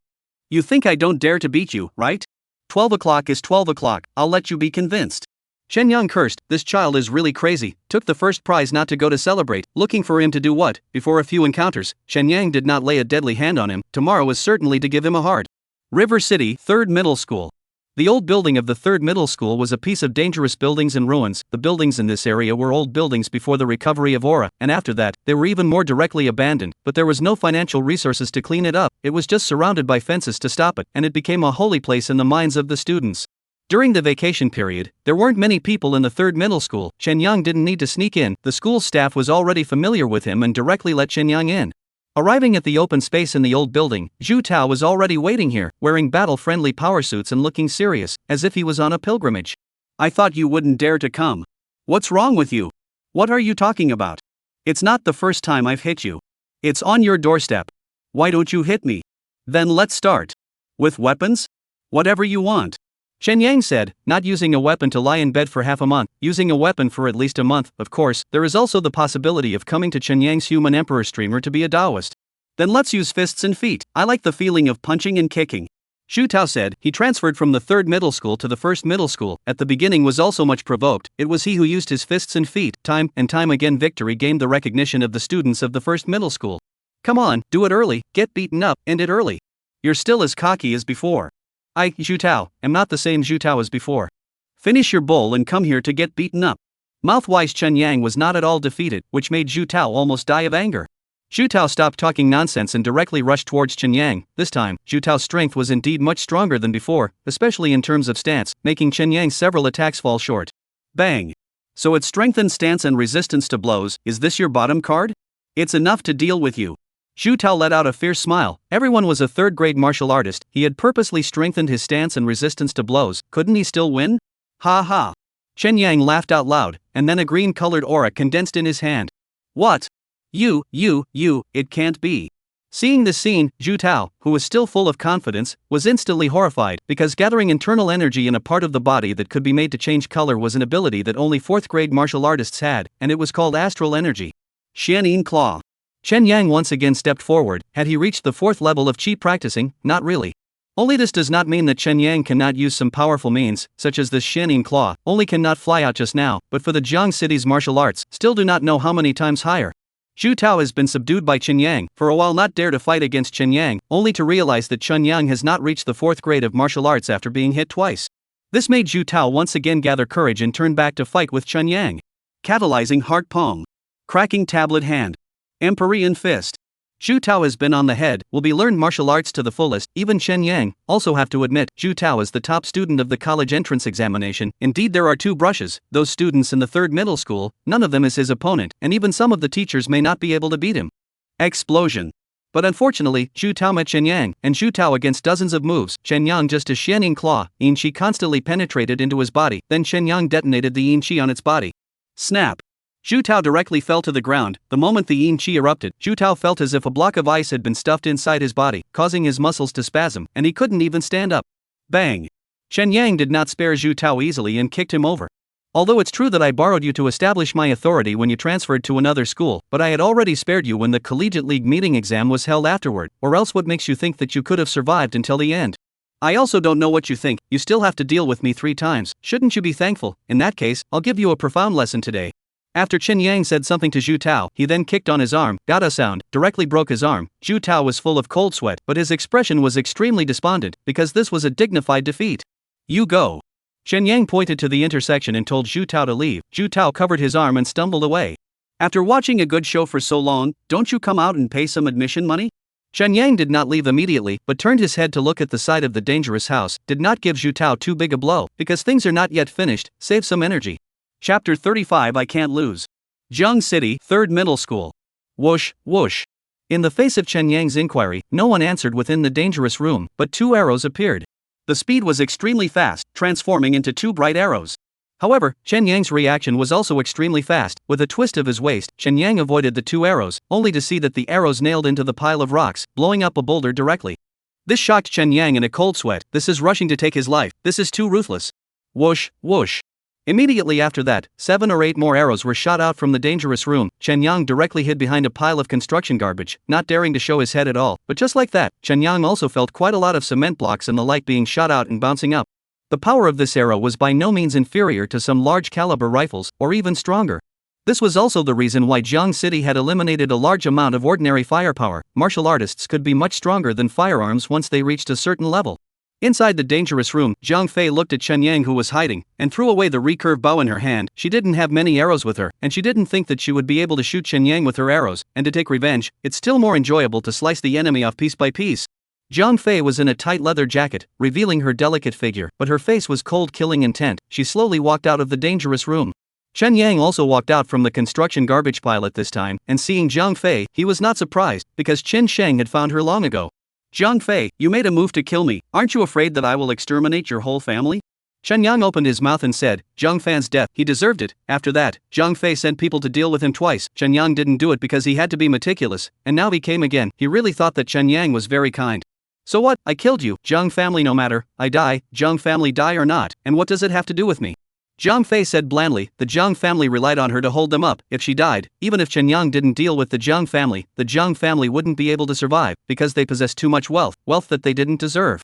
You think I don't dare to beat you, right? 12 o'clock is 12 o'clock, I'll let you be convinced." Chen Yang cursed, this child is really crazy, took the first prize not to go to celebrate, looking for him to do what? Before a few encounters, Chen Yang did not lay a deadly hand on him. Tomorrow is certainly to give him a hard. River City, 3rd Middle School. The old building of the 3rd Middle School was a piece of dangerous buildings and ruins. The buildings in this area were old buildings before the recovery of Aura, and after that, they were even more directly abandoned, but there was no financial resources to clean it up. It was just surrounded by fences to stop it, and it became a holy place in the minds of the students. During the vacation period, there weren't many people in the 3rd Middle School. Chen Yang didn't need to sneak in, the school's staff was already familiar with him and directly let Chen Yang in. Arriving at the open space in the old building, Zhu Tao was already waiting here, wearing battle-friendly power suits and looking serious, as if he was on a pilgrimage. "I thought you wouldn't dare to come. What's wrong with you? What are you talking about? It's not the first time I've hit you. It's on your doorstep. Why don't you hit me? Then let's start. With weapons? Whatever you want." Chen Yang said, not using a weapon to lie in bed for half a month, using a weapon for at least a month. Of course, there is also the possibility of coming to Chen Yang's human emperor streamer to be a Taoist. "Then let's use fists and feet. I like the feeling of punching and kicking." Zhu Tao said. He transferred from the 3rd middle school to the 1st middle school. At the beginning was also much provoked. It was he who used his fists and feet. Time and time again victory gained the recognition of the students of the 1st middle school. "Come on, do it early, get beaten up, end it early. You're still as cocky as before." "I, Zhu Tao, am not the same Zhu Tao as before. Finish your bowl and come here to get beaten up." Mouthwise Chen Yang was not at all defeated, which made Zhu Tao almost die of anger. Zhu Tao stopped talking nonsense and directly rushed towards Chen Yang. This time, Zhu Tao's strength was indeed much stronger than before, especially in terms of stance, making Chen Yang's several attacks fall short. Bang! So it's strengthened stance and resistance to blows. Is this your bottom card? It's enough to deal with you. Zhu Tao let out a fierce smile. Everyone was a 3rd grade martial artist. He had purposely strengthened his stance and resistance to blows. Couldn't he still win? Ha ha. Chen Yang laughed out loud, and then a green-colored aura condensed in his hand. "What? You, it can't be." Seeing this scene, Zhu Tao, who was still full of confidence, was instantly horrified, because gathering internal energy in a part of the body that could be made to change color was an ability that only 4th grade martial artists had, and it was called astral energy. Xianyin Claw. Chen Yang once again stepped forward. Had he reached the 4th level of chi practicing? Not really. Only this does not mean that Chen Yang cannot use some powerful means, such as this Xianyin Claw, only cannot fly out just now, but for the Jiang city's martial arts, still do not know how many times higher. Zhu Tao has been subdued by Chen Yang, for a while not dare to fight against Chen Yang, only to realize that Chen Yang has not reached the 4th grade of martial arts after being hit twice. This made Zhu Tao once again gather courage and turn back to fight with Chen Yang. catalyzing heart palm, cracking tablet hand, Empyrean fist. Zhu Tao has been on the head, will be learned martial arts to the fullest. Even Chen Yang, also have to admit, Zhu Tao is the top student of the college entrance examination. Indeed, there are two brushes, those students in the third middle school, none of them is his opponent, and even some of the teachers may not be able to beat him. Explosion. But unfortunately, Zhu Tao met Chen Yang, and Zhu Tao against dozens of moves. Chen Yang just a Xianying claw, Yin Qi constantly penetrated into his body, then Chen Yang detonated the Yin Qi on its body. Snap. Zhu Tao directly fell to the ground. The moment the Yin Qi erupted, Zhu Tao felt as if a block of ice had been stuffed inside his body, causing his muscles to spasm, and he couldn't even stand up. Bang! Chen Yang did not spare Zhu Tao easily and kicked him over. Although it's true that I borrowed you to establish my authority when you transferred to another school, but I had already spared you when the Collegiate League meeting exam was held afterward, or else what makes you think that you could have survived until the end? I also don't know what you think, you still have to deal with me 3 times, shouldn't you be thankful? In that case, I'll give you a profound lesson today. After Chen Yang said something to Zhu Tao, he then kicked on his arm, got a sound, directly broke his arm. Zhu Tao was full of cold sweat, but his expression was extremely despondent, because this was a dignified defeat. You go. Chen Yang pointed to the intersection and told Zhu Tao to leave. Zhu Tao covered his arm and stumbled away. After watching a good show for so long, don't you come out and pay some admission money? Chen Yang did not leave immediately, but turned his head to look at the side of the dangerous house, did not give Zhu Tao too big a blow, because things are not yet finished, save some energy. Chapter 35 I Can't Lose. Jiang City, 3rd Middle School. Whoosh, whoosh. In the face of Chen Yang's inquiry, no one answered within the dangerous room, but 2 arrows appeared. The speed was extremely fast, transforming into 2 bright arrows. However, Chen Yang's reaction was also extremely fast. With a twist of his waist, Chen Yang avoided the 2 arrows, only to see that the arrows nailed into the pile of rocks, blowing up a boulder directly. This shocked Chen Yang in a cold sweat. This is rushing to take his life, this is too ruthless. Whoosh, whoosh. Immediately after that, 7 or 8 more arrows were shot out from the dangerous room. Chen Yang directly hid behind a pile of construction garbage, not daring to show his head at all, but just like that, Chen Yang also felt quite a lot of cement blocks and the like being shot out and bouncing up. The power of this arrow was by no means inferior to some large caliber rifles, or even stronger. This was also the reason why Jiang City had eliminated a large amount of ordinary firepower. Martial artists could be much stronger than firearms once they reached a certain level. Inside the dangerous room, Jiang Fei looked at Chen Yang who was hiding, and threw away the recurve bow in her hand. She didn't have many arrows with her, and she didn't think that she would be able to shoot Chen Yang with her arrows, and to take revenge, it's still more enjoyable to slice the enemy off piece by piece. Jiang Fei was in a tight leather jacket, revealing her delicate figure, but her face was cold, killing intent. She slowly walked out of the dangerous room. Chen Yang also walked out from the construction garbage pile at this time, and seeing Jiang Fei, he was not surprised, because Chen Sheng had found her long ago. Jiang Fei, you made a move to kill me, aren't you afraid that I will exterminate your whole family? Chen Yang opened his mouth and said, Jiang Fei's death, he deserved it. After that, Jiang Fei sent people to deal with him twice. Chen Yang didn't do it because he had to be meticulous, and now he came again. He really thought that Chen Yang was very kind. So what, I killed you, Jiang family, no matter, I die, Jiang family die or not, and what does it have to do with me? Jiang Fei said blandly. The Jiang family relied on her to hold them up. If she died, even if Chen Yang didn't deal with the Jiang family wouldn't be able to survive, because they possessed too much wealth that they didn't deserve.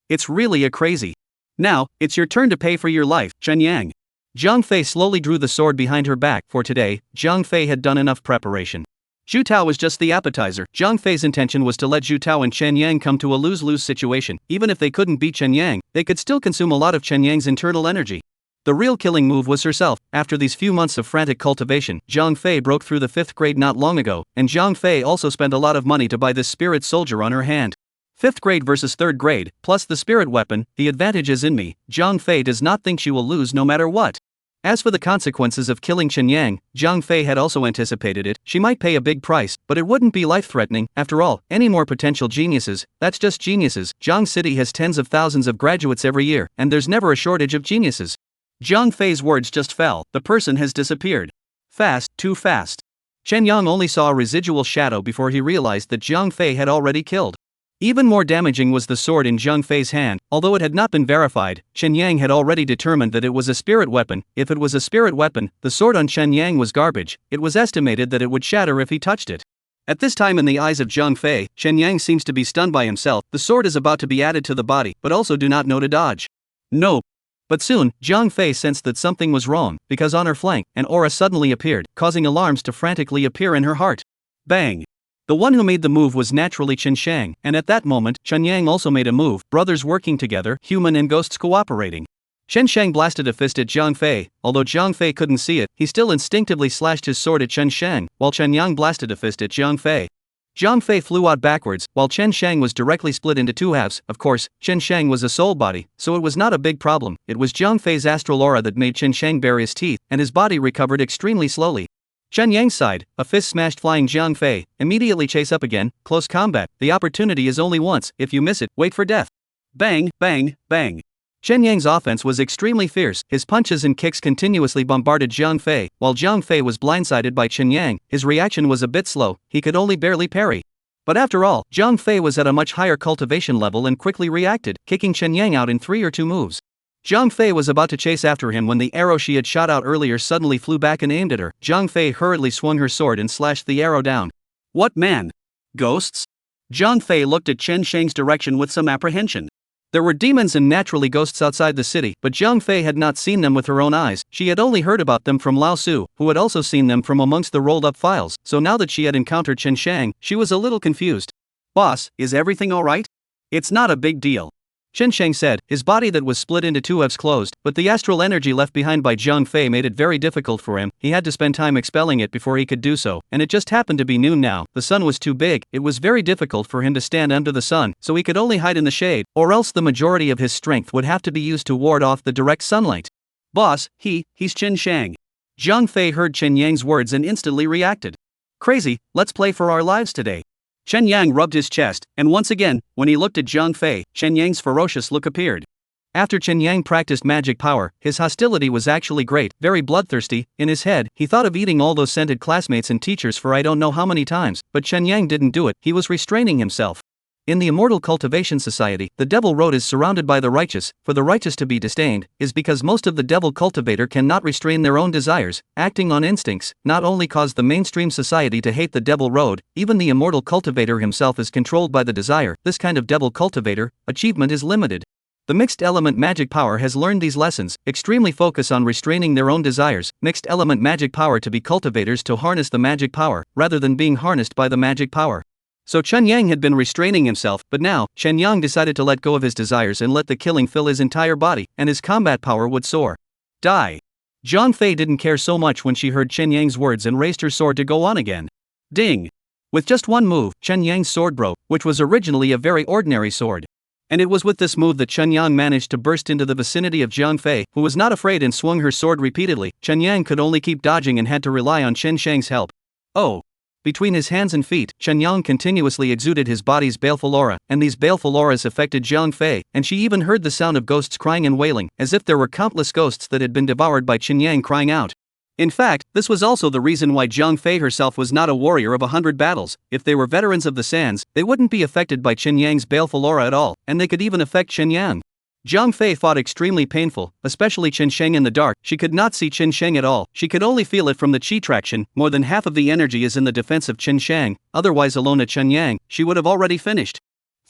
It's really a crazy. Now, it's your turn to pay for your life, Chen Yang. Jiang Fei slowly drew the sword behind her back. For today, Jiang Fei had done enough preparation. Zhu Tao was just the appetizer. Jiang Fei's intention was to let Zhu Tao and Chen Yang come to a lose-lose situation. Even if they couldn't beat Chen Yang, they could still consume a lot of Chen Yang's internal energy. The real killing move was herself. After these few months of frantic cultivation, Jiang Fei broke through the 5th grade not long ago, and Jiang Fei also spent a lot of money to buy this spirit soldier on her hand. 5th grade versus 3rd grade, plus the spirit weapon, the advantage is in me. Jiang Fei does not think she will lose no matter what. As for the consequences of killing Chen Yang, Jiang Fei had also anticipated it. She might pay a big price, but it wouldn't be life-threatening. After all, any more potential geniuses, that's just geniuses. Jiang City has tens of thousands of graduates every year, and there's never a shortage of geniuses. Jiang Fei's words just fell. The person has disappeared. Fast, too fast. Chen Yang only saw a residual shadow before he realized that Jiang Fei had already killed. Even more damaging was the sword in Jiang Fei's hand. Although it had not been verified, Chen Yang had already determined that it was a spirit weapon. If it was a spirit weapon, the sword on Chen Yang was garbage. It was estimated that it would shatter if he touched it. At this time in the eyes of Jiang Fei, Chen Yang seems to be stunned by himself. The sword is about to be added to the body, but also do not know to dodge. No. But soon, Jiang Fei sensed that something was wrong, because on her flank, an aura suddenly appeared, causing alarms to frantically appear in her heart. Bang! The one who made the move was naturally Chen Shang, and at that moment, Chen Yang also made a move, brothers working together, human and ghosts cooperating. Chen Shang blasted a fist at Jiang Fei. Although Jiang Fei couldn't see it, he still instinctively slashed his sword at Chen Shang, while Chen Yang blasted a fist at Jiang Fei. Jiang Fei flew out backwards, while Chen Shang was directly split into two halves. Of course, Chen Shang was a soul body, so it was not a big problem. It was Jiang Fei's astral aura that made Chen Shang bare his teeth, and his body recovered extremely slowly. Chen Yang sighed, a fist smashed flying Jiang Fei. Immediately chase up again, close combat. The opportunity is only once. If you miss it, wait for death. Bang, bang, bang. Chen Yang's offense was extremely fierce. His punches and kicks continuously bombarded Jiang Fei. While Jiang Fei was blindsided by Chen Yang, his reaction was a bit slow. He could only barely parry. But after all, Jiang Fei was at a much higher cultivation level and quickly reacted, kicking Chen Yang out in 3 or 2 moves. Jiang Fei was about to chase after him when the arrow she had shot out earlier suddenly flew back and aimed at her. Jiang Fei hurriedly swung her sword and slashed the arrow down. What man? Ghosts? Jiang Fei looked at Chen Shang's direction with some apprehension. There were demons and naturally ghosts outside the city, but Jiang Fei had not seen them with her own eyes. She had only heard about them from Lao Su, who had also seen them from amongst the rolled-up files, so now that she had encountered Chen Shang, she was a little confused. Boss, is everything alright? It's not a big deal. Chen Shang said, his body that was split into two halves closed, but the astral energy left behind by Jiang Fei made it very difficult for him. He had to spend time expelling it before he could do so, and it just happened to be noon now. The sun was too big, it was very difficult for him to stand under the sun, so he could only hide in the shade, or else the majority of his strength would have to be used to ward off the direct sunlight. Boss, he's Chen Shang. Jiang Fei heard Chen Yang's words and instantly reacted. Crazy, let's play for our lives today. Chen Yang rubbed his chest, and once again, when he looked at Jiang Fei, Chen Yang's ferocious look appeared. After Chen Yang practiced magic power, his hostility was actually great, very bloodthirsty. In his head, he thought of eating all those scented classmates and teachers for I don't know how many times, but Chen Yang didn't do it, he was restraining himself. In the Immortal Cultivation Society, the Devil Road is surrounded by the righteous. For the righteous to be disdained, is because most of the Devil Cultivator cannot restrain their own desires, acting on instincts, not only cause the mainstream society to hate the Devil Road, even the Immortal Cultivator himself is controlled by the desire. This kind of Devil Cultivator, achievement is limited. The mixed element magic power has learned these lessons, extremely focus on restraining their own desires, mixed element magic power to be cultivators to harness the magic power, rather than being harnessed by the magic power. So Chen Yang had been restraining himself, but now, Chen Yang decided to let go of his desires and let the killing fill his entire body, and his combat power would soar. Die. Jiang Fei didn't care so much when she heard Chen Yang's words and raised her sword to go on again. Ding! With just one move, Chen Yang's sword broke, which was originally a very ordinary sword. And it was with this move that Chen Yang managed to burst into the vicinity of Jiang Fei, who was not afraid and swung her sword repeatedly. Chen Yang could only keep dodging and had to rely on Chen Shang's help. Oh! Between his hands and feet, Chen Yang continuously exuded his body's baleful aura, and these baleful auras affected Jiang Fei, and she even heard the sound of ghosts crying and wailing, as if there were countless ghosts that had been devoured by Chen Yang crying out. In fact, this was also the reason why Jiang Fei herself was not a warrior of 100 battles. If they were veterans of the sands, they wouldn't be affected by Chen Yang's baleful aura at all, and they could even affect Chen Yang. Jiang Fei fought extremely painful, especially Chen Shang in the dark. She could not see Chen Shang at all, she could only feel it from the chi traction. More than half of the energy is in the defense of Chen Shang, otherwise alone at Chen Yang, she would have already finished.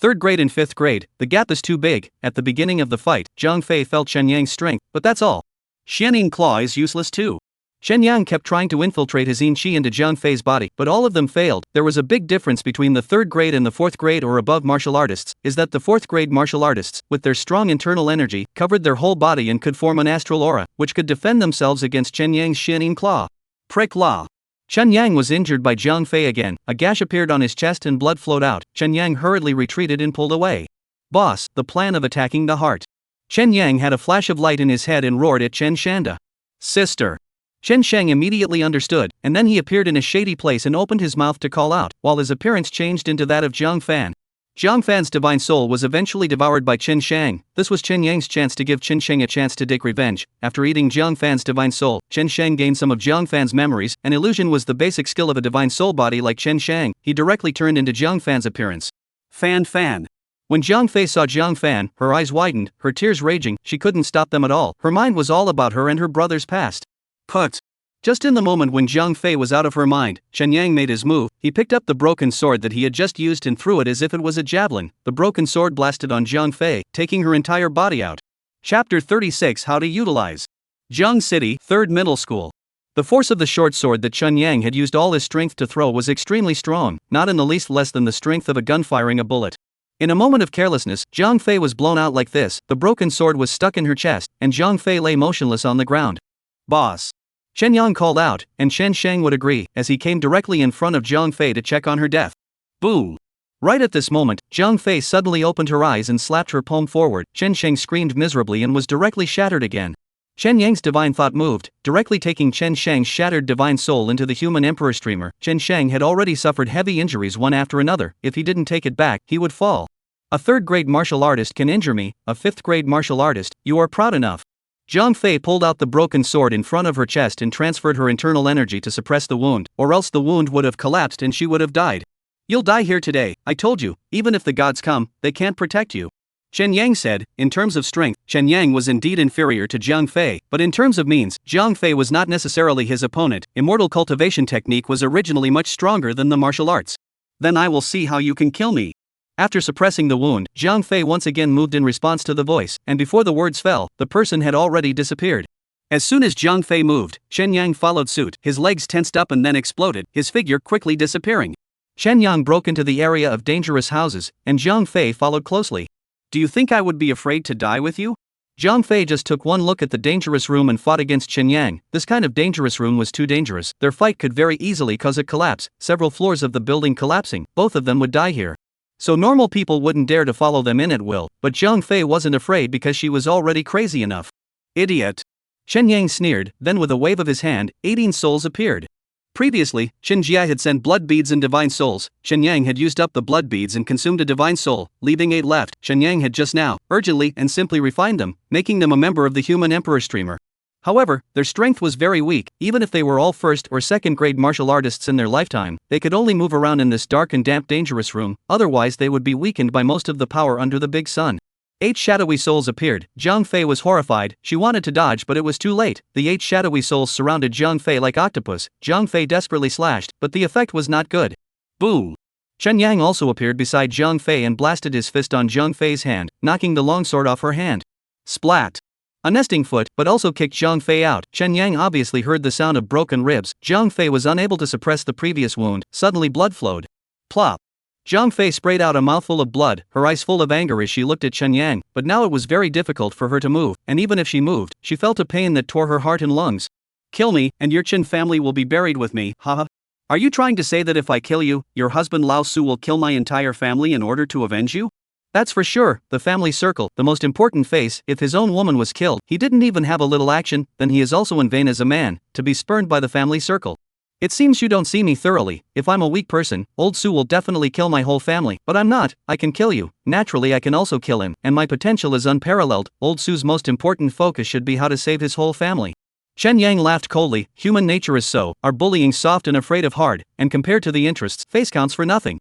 3rd grade and 5th grade, the gap is too big. At the beginning of the fight, Jiang Fei felt Chen Yang's strength, but that's all. Xianing Claw is useless too. Chen Yang kept trying to infiltrate his yin qi into Jiang Fei's body, but all of them failed. There was a big difference between the 3rd grade and the 4th grade or above martial artists, is that the 4th grade martial artists, with their strong internal energy, covered their whole body and could form an astral aura, which could defend themselves against Chen Yang's Xianing Claw. Prick La. Chen Yang was injured by Jiang Fei again, a gash appeared on his chest and blood flowed out. Chen Yang hurriedly retreated and pulled away. Boss, the plan of attacking the heart. Chen Yang had a flash of light in his head and roared at Chen Shanda. Sister. Chen Shang immediately understood, and then he appeared in a shady place and opened his mouth to call out, while his appearance changed into that of Jiang Fan. Jiang Fan's divine soul was eventually devoured by Chen Shang. This was Chen Yang's chance to give Chen Shang a chance to take revenge. After eating Jiang Fan's divine soul, Chen Shang gained some of Jiang Fan's memories. An illusion was the basic skill of a divine soul body like Chen Shang. He directly turned into Jiang Fan's appearance. Fan. When Jiang Fei saw Jiang Fan, her eyes widened, her tears raging. She couldn't stop them at all. Her mind was all about her and her brother's past. Put. Just in the moment when Jiang Fei was out of her mind, Chen Yang made his move. He picked up the broken sword that he had just used and threw it as if it was a javelin. The broken sword blasted on Jiang Fei, taking her entire body out. Chapter 36: How to Utilize. Jiang City, 3rd Middle School. The force of the short sword that Chen Yang had used all his strength to throw was extremely strong, not in the least less than the strength of a gun firing a bullet. In a moment of carelessness, Jiang Fei was blown out like this, the broken sword was stuck in her chest, and Jiang Fei lay motionless on the ground. Boss. Chen Yang called out, and Chen Shang would agree, as he came directly in front of Jiang Fei to check on her death. Boom. Right at this moment, Jiang Fei suddenly opened her eyes and slapped her palm forward. Chen Shang screamed miserably and was directly shattered again. Chen Yang's divine thought moved, directly taking Chen Shang's shattered divine soul into the human emperor streamer. Chen Shang had already suffered heavy injuries one after another. If he didn't take it back, he would fall. A third-grade martial artist can injure me, a fifth-grade martial artist, you are proud enough. Jiang Fei pulled out the broken sword in front of her chest and transferred her internal energy to suppress the wound, or else the wound would have collapsed and she would have died. You'll die here today, I told you, even if the gods come, they can't protect you. Chen Yang said. In terms of strength, Chen Yang was indeed inferior to Jiang Fei, but in terms of means, Jiang Fei was not necessarily his opponent. Immortal cultivation technique was originally much stronger than the martial arts. Then I will see how you can kill me. After suppressing the wound, Jiang Fei once again moved in response to the voice, and before the words fell, the person had already disappeared. As soon as Jiang Fei moved, Chen Yang followed suit, his legs tensed up and then exploded, his figure quickly disappearing. Chen Yang broke into the area of dangerous houses, and Jiang Fei followed closely. Do you think I would be afraid to die with you? Jiang Fei just took one look at the dangerous room and fought against Chen Yang. This kind of dangerous room was too dangerous. Their fight could very easily cause a collapse, several floors of the building collapsing. Both of them would die here. So normal people wouldn't dare to follow them in at will, but Jiang Fei wasn't afraid because she was already crazy enough. Idiot. Chen Yang sneered, then with a wave of his hand, 18 souls appeared. Previously, Chen Jia had sent blood beads and divine souls. Chen Yang had used up the blood beads and consumed a divine soul, leaving 8 left. Chen Yang had just now, urgently and simply refined them, making them a member of the human emperor streamer. However, their strength was very weak. Even if they were all first or second grade martial artists in their lifetime, they could only move around in this dark and damp dangerous room, otherwise they would be weakened by most of the power under the big sun. 8 shadowy souls appeared. Jiang Fei was horrified. She wanted to dodge, but it was too late. The 8 shadowy souls surrounded Jiang Fei like octopus. Jiang Fei desperately slashed, but the effect was not good. Boom! Chen Yang also appeared beside Jiang Fei and blasted his fist on Jiang Fei's hand, knocking the longsword off her hand. Splat! A nesting foot, but also kicked Jiang Fei out. Chen Yang obviously heard the sound of broken ribs. Jiang Fei was unable to suppress the previous wound. Suddenly blood flowed. Plop! Jiang Fei sprayed out a mouthful of blood, her eyes full of anger as she looked at Chen Yang, but now it was very difficult for her to move, and even if she moved, she felt a pain that tore her heart and lungs. Kill me, and your Chen family will be buried with me, haha. Are you trying to say that if I kill you, your husband Lao Su will kill my entire family in order to avenge you? That's for sure. The family circle, the most important face. If his own woman was killed, he didn't even have a little action, then he is also in vain as a man, to be spurned by the family circle. It seems you don't see me thoroughly. If I'm a weak person, old Su will definitely kill my whole family, but I'm not. I can kill you. Naturally I can also kill him, and my potential is unparalleled. Old Su's most important focus should be how to save his whole family. Chen Yang laughed coldly. Human nature is so, our bullying soft and afraid of hard, and compared to the interests, face counts for nothing.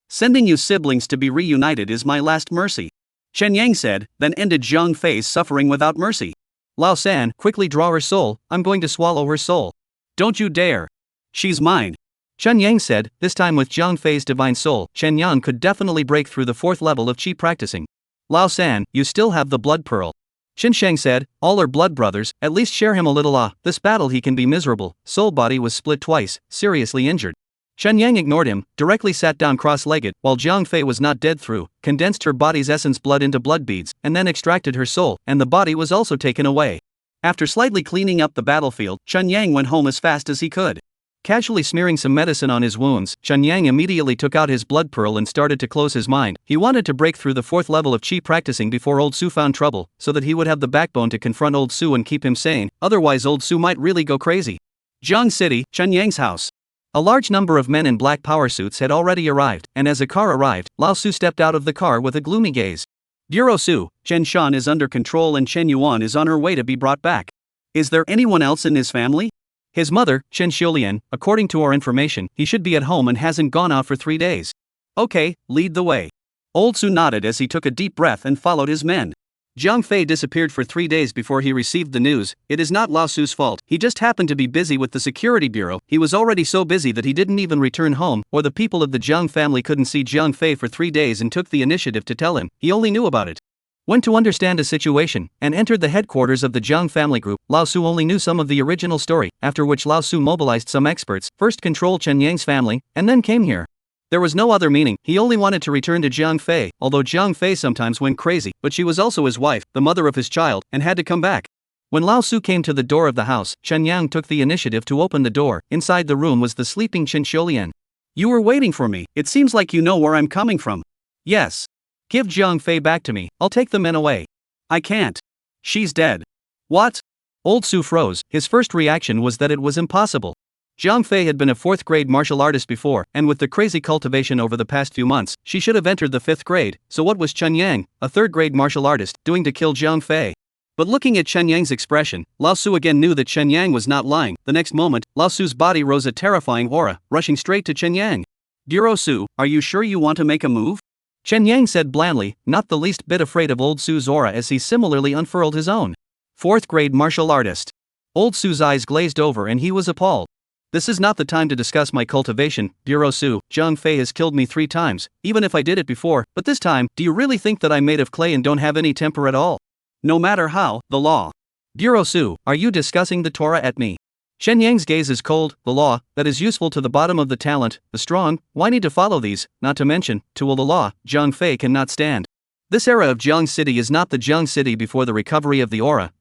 Sending you siblings to be reunited is my last mercy. Chen Yang said, then ended Jiang Fei's suffering without mercy. Lao San, quickly draw her soul, I'm going to swallow her soul. Don't you dare. She's mine. Chen Yang said, this time with Jiang Fei's divine soul, Chen Yang could definitely break through the 4th level of chi practicing. Lao San, you still have the blood pearl. Chen Sheng said, all are blood brothers, at least share him a little. This battle he can be miserable. Soul body was split twice, seriously injured. Chen Yang ignored him, directly sat down cross-legged, while Jiang Fei was not dead through, condensed her body's essence blood into blood beads, and then extracted her soul, and the body was also taken away. After slightly cleaning up the battlefield, Chen Yang went home as fast as he could. Casually smearing some medicine on his wounds, Chen Yang immediately took out his blood pearl and started to close his mind. He wanted to break through the 4th level of chi practicing before Old Su found trouble, so that he would have the backbone to confront Old Su and keep him sane, otherwise Old Su might really go crazy. Jiang City, Chen Yang's house. A large number of men in black power suits had already arrived, and as a car arrived, Lao Su stepped out of the car with a gloomy gaze. Bureau Su, Chen Shan is under control and Chen Yuan is on her way to be brought back. Is there anyone else in his family? His mother, Chen Xiulian, according to our information, he should be at home and hasn't gone out for 3 days. Okay, lead the way. Old Su nodded as he took a deep breath and followed his men. Jiang Fei disappeared for 3 days before he received the news. It is not Lao Su's fault, he just happened to be busy with the security bureau. He was already so busy that he didn't even return home, or the people of the Jiang family couldn't see Jiang Fei for 3 days and took the initiative to tell him. He only knew about it. Went to understand a situation, and entered the headquarters of the Jiang family group. Lao Su only knew some of the original story, after which Lao Su mobilized some experts, first controlled Chen Yang's family, and then came here. There was no other meaning, he only wanted to return to Jiang Fei, although Jiang Fei sometimes went crazy, but she was also his wife, the mother of his child, and had to come back. When Lao Su came to the door of the house, Chen Yang took the initiative to open the door. Inside the room was the sleeping Chen Xiulian. You were waiting for me, it seems like you know where I'm coming from. Yes. Give Jiang Fei back to me, I'll take the men away. I can't. She's dead. What? Old Su froze. His first reaction was that it was impossible. Jiang Fei had been a 4th grade martial artist before, and with the crazy cultivation over the past few months, she should have entered the 5th grade, so what was Chen Yang, a 3rd grade martial artist, doing to kill Jiang Fei? But looking at Chen Yang's expression, Lao Su again knew that Chen Yang was not lying. The next moment, Lao Su's body rose a terrifying aura, rushing straight to Chen Yang. Dear Su, are you sure you want to make a move? Chen Yang said blandly, not the least bit afraid of Old Su's aura as he similarly unfurled his own. 4th grade martial artist. Old Su's eyes glazed over and he was appalled. This is not the time to discuss my cultivation, dear Su. Jiang Fei has killed me 3 times, even if I did it before, but this time, do you really think that I'm made of clay and don't have any temper at all? No matter how, the law. Dear Su, are you discussing the Torah at me? Chen Yang's gaze is cold. The law, that is useful to the bottom of the talent, the strong, why need to follow these, not to mention, to will the law, Jiang Fei cannot stand. This era of Jiang City is not the Jiang City before the recovery of the aura,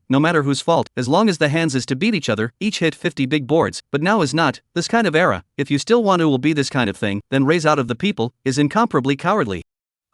no matter whose fault, as long as the hands is to beat each other, each hit 50 big boards, but now is not, this kind of era, if you still want to will be this kind of thing, then raise out of the people, is incomparably cowardly.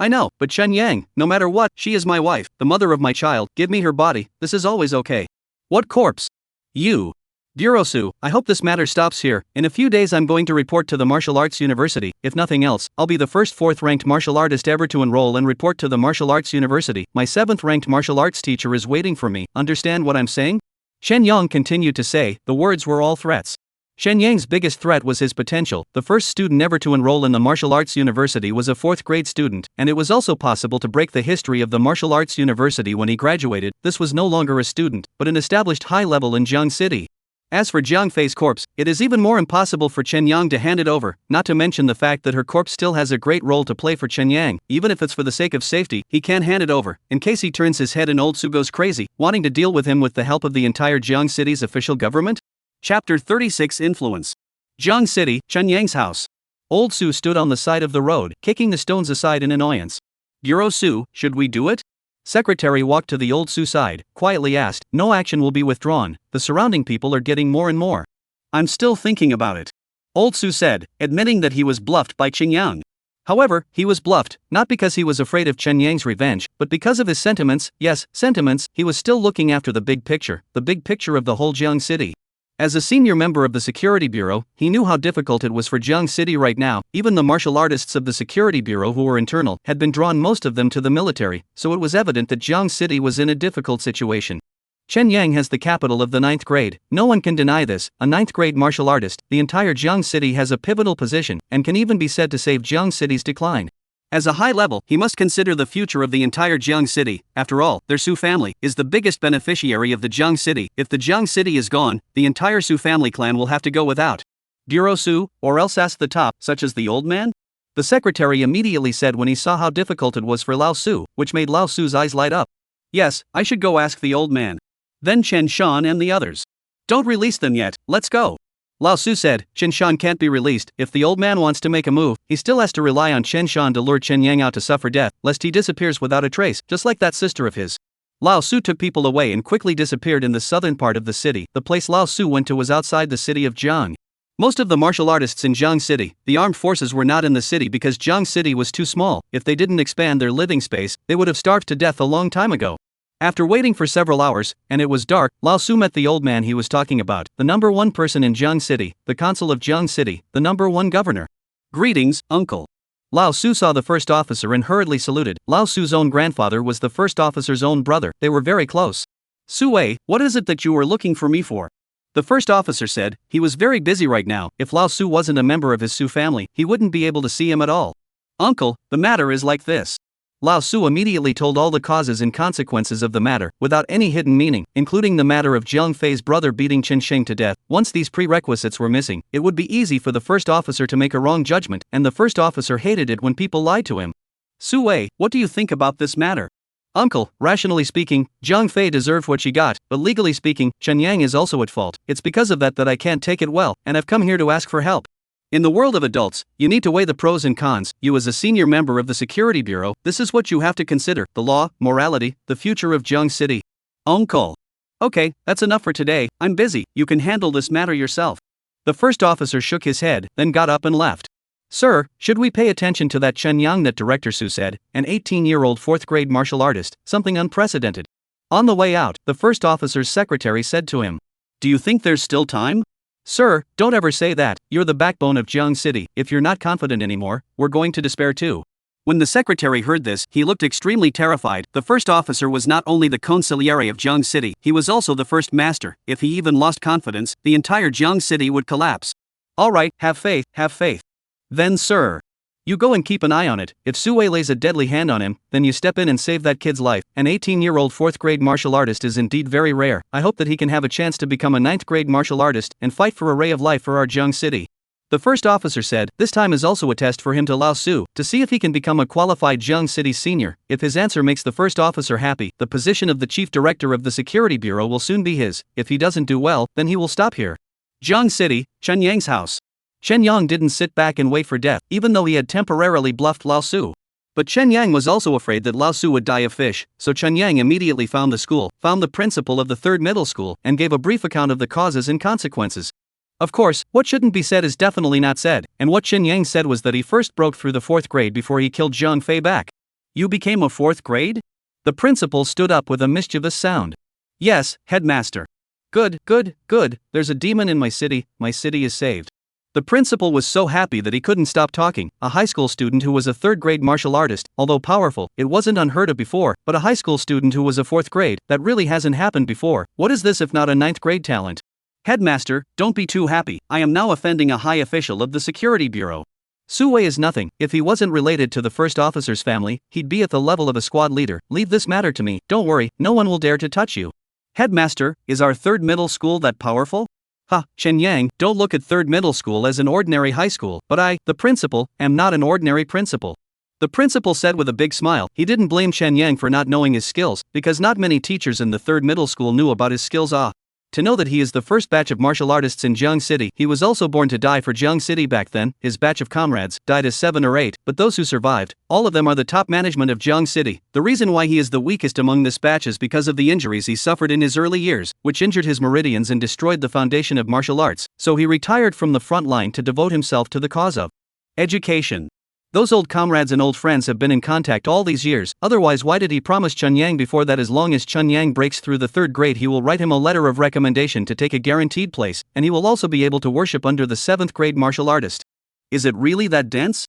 I know, but Chen Yang, no matter what, she is my wife, the mother of my child, give me her body, this is always okay. What corpse? You. Dear Su, I hope this matter stops here. In a few days I'm going to report to the Martial Arts University. If nothing else, I'll be the first 4th ranked martial artist ever to enroll and report to the Martial Arts University. My 7th ranked martial arts teacher is waiting for me. Understand what I'm saying? Shen Yang continued to say, the words were all threats. Shen Yang's biggest threat was his potential. The first student ever to enroll in the Martial Arts University was a 4th grade student, and it was also possible to break the history of the Martial Arts University when he graduated. This was no longer a student, but an established high level in Jiang City. As for Jiang Fei's corpse, it is even more impossible for Chen Yang to hand it over, not to mention the fact that her corpse still has a great role to play for Chen Yang. Even if it's for the sake of safety, he can't hand it over, in case he turns his head and Old Su goes crazy, wanting to deal with him with the help of the entire Jiang City's official government? Chapter 36 Influence. Jiang City, Chen Yang's house. Old Su stood on the side of the road, kicking the stones aside in annoyance. Dear Su, should we do it? Secretary walked to the Old Su side, quietly asked, no action will be withdrawn, the surrounding people are getting more and more. I'm still thinking about it. Old Su said, admitting that he was bluffed by Chen Yang. However, he was bluffed, not because he was afraid of Chen Yang's revenge, but because of his sentiments. Yes, sentiments. He was still looking after the big picture of the whole Jiang City. As a senior member of the Security Bureau, he knew how difficult it was for Jiang City right now. Even the martial artists of the Security Bureau who were internal had been drawn, most of them to the military, so it was evident that Jiang City was in a difficult situation. Chen Yang has the capital of the 9th grade, no one can deny this, a 9th grade martial artist. The entire Jiang City has a pivotal position, and can even be said to save Jiang City's decline. As a high level, he must consider the future of the entire Jiang City. After all, their Su family is the biggest beneficiary of the Jiang City. If the Jiang City is gone, the entire Su family clan will have to go without. Dear Su, or else ask the top, such as the old man? The secretary immediately said when he saw how difficult it was for Lao Su, which made Lao Su's eyes light up. Yes, I should go ask the old man. Then Chen Shan and the others. Don't release them yet, let's go. Lao Su said, Chen Shan can't be released. If the old man wants to make a move, he still has to rely on Chen Shan to lure Chen Yang out to suffer death, lest he disappears without a trace, just like that sister of his. Lao Su took people away and quickly disappeared in the southern part of the city. The place Lao Su went to was outside the city of Jiang. Most of the martial artists in Jiang City, the armed forces were not in the city because Jiang City was too small. If they didn't expand their living space, they would have starved to death a long time ago. After waiting for several hours, and it was dark, Lao Su met the old man he was talking about, the number 1 person in Jiang City, the consul of Jiang City, the number 1 governor. Greetings, uncle. Lao Su saw the first officer and hurriedly saluted. Lao Su's own grandfather was the first officer's own brother. They were very close. Su Wei, what is it that you were looking for me for? The first officer said, he was very busy right now. If Lao Su wasn't a member of his Su family, he wouldn't be able to see him at all. Uncle, the matter is like this. Lao Su immediately told all the causes and consequences of the matter, without any hidden meaning, including the matter of Jiang Fei's brother beating Chen Sheng to death. Once these prerequisites were missing, it would be easy for the first officer to make a wrong judgment, and the first officer hated it when people lied to him. Su Wei, what do you think about this matter? Uncle, rationally speaking, Jiang Fei deserved what she got, but legally speaking, Chen Yang is also at fault. It's because of that I can't take it well, and I've come here to ask for help. In the world of adults, you need to weigh the pros and cons. You, as a senior member of the Security Bureau, this is what you have to consider: the law, morality, the future of Jiang City. Uncle. Okay, that's enough for today. I'm busy. You can handle this matter yourself. The first officer shook his head, then got up and left. Sir, should we pay attention to that Chen Yang? That Director Su said, an 18-year-old fourth-grade martial artist, something unprecedented. On the way out, the first officer's secretary said to him, "Do you think there's still time?" "Sir, don't ever say that. You're the backbone of Jiang City. If you're not confident anymore, we're going to despair too." When the secretary heard this, he looked extremely terrified. The first officer was not only the consigliere of Jiang City, he was also the first master. If he even lost confidence, the entire Jiang City would collapse. "All right, have faith, have faith. Then, sir, you go and keep an eye on it. If Sue lays a deadly hand on him, then you step in and save that kid's life. An 18-year-old fourth-grade martial artist is indeed very rare. I hope that he can have a chance to become a ninth-grade martial artist and fight for a ray of life for our Jiang City." The first officer said, this time is also a test for him to Lao Su, to see if he can become a qualified Jiang City senior. If his answer makes the first officer happy, the position of the chief director of the Security Bureau will soon be his. If he doesn't do well, then he will stop here. Jiang City, Chen Yang's house. Chen Yang didn't sit back and wait for death, even though he had temporarily bluffed Lao Su. But Chen Yang was also afraid that Lao Su would die of fish, so Chen Yang immediately found the school, found the principal of the third middle school, and gave a brief account of the causes and consequences. Of course, what shouldn't be said is definitely not said, and what Chen Yang said was that he first broke through the fourth grade before he killed Jiang Fei back. "You became a fourth grade?" The principal stood up with a mischievous sound. "Yes, headmaster." Good, there's a demon in my city is saved." The principal was so happy that he couldn't stop talking. A high school student who was a third-grade martial artist, although powerful, it wasn't unheard of before, but a high school student who was a fourth grade, that really hasn't happened before. What is this if not a ninth-grade talent? "Headmaster, don't be too happy. I am now offending a high official of the Security Bureau. Sue is nothing. If he wasn't related to the first officer's family, he'd be at the level of a squad leader. Leave this matter to me. Don't worry, no one will dare to touch you." "Headmaster, is our third middle school that powerful?" "Ha, Chen Yang, don't look at third middle school as an ordinary high school, but I, the principal, am not an ordinary principal." The principal said with a big smile. He didn't blame Chen Yang for not knowing his skills, because not many teachers in the third middle school knew about his skills. To know that he is the first batch of martial artists in Jiang City. He was also born to die for Jiang City back then. His batch of comrades died as 7 or 8, but those who survived, all of them are the top management of Jiang City. The reason why he is the weakest among this batch is because of the injuries he suffered in his early years, which injured his meridians and destroyed the foundation of martial arts, so he retired from the front line to devote himself to the cause of education. Those old comrades and old friends have been in contact all these years, otherwise why did he promise Chen Yang before that as long as Chen Yang breaks through the third grade he will write him a letter of recommendation to take a guaranteed place, and he will also be able to worship under the 7th grade martial artist. Is it really that dense?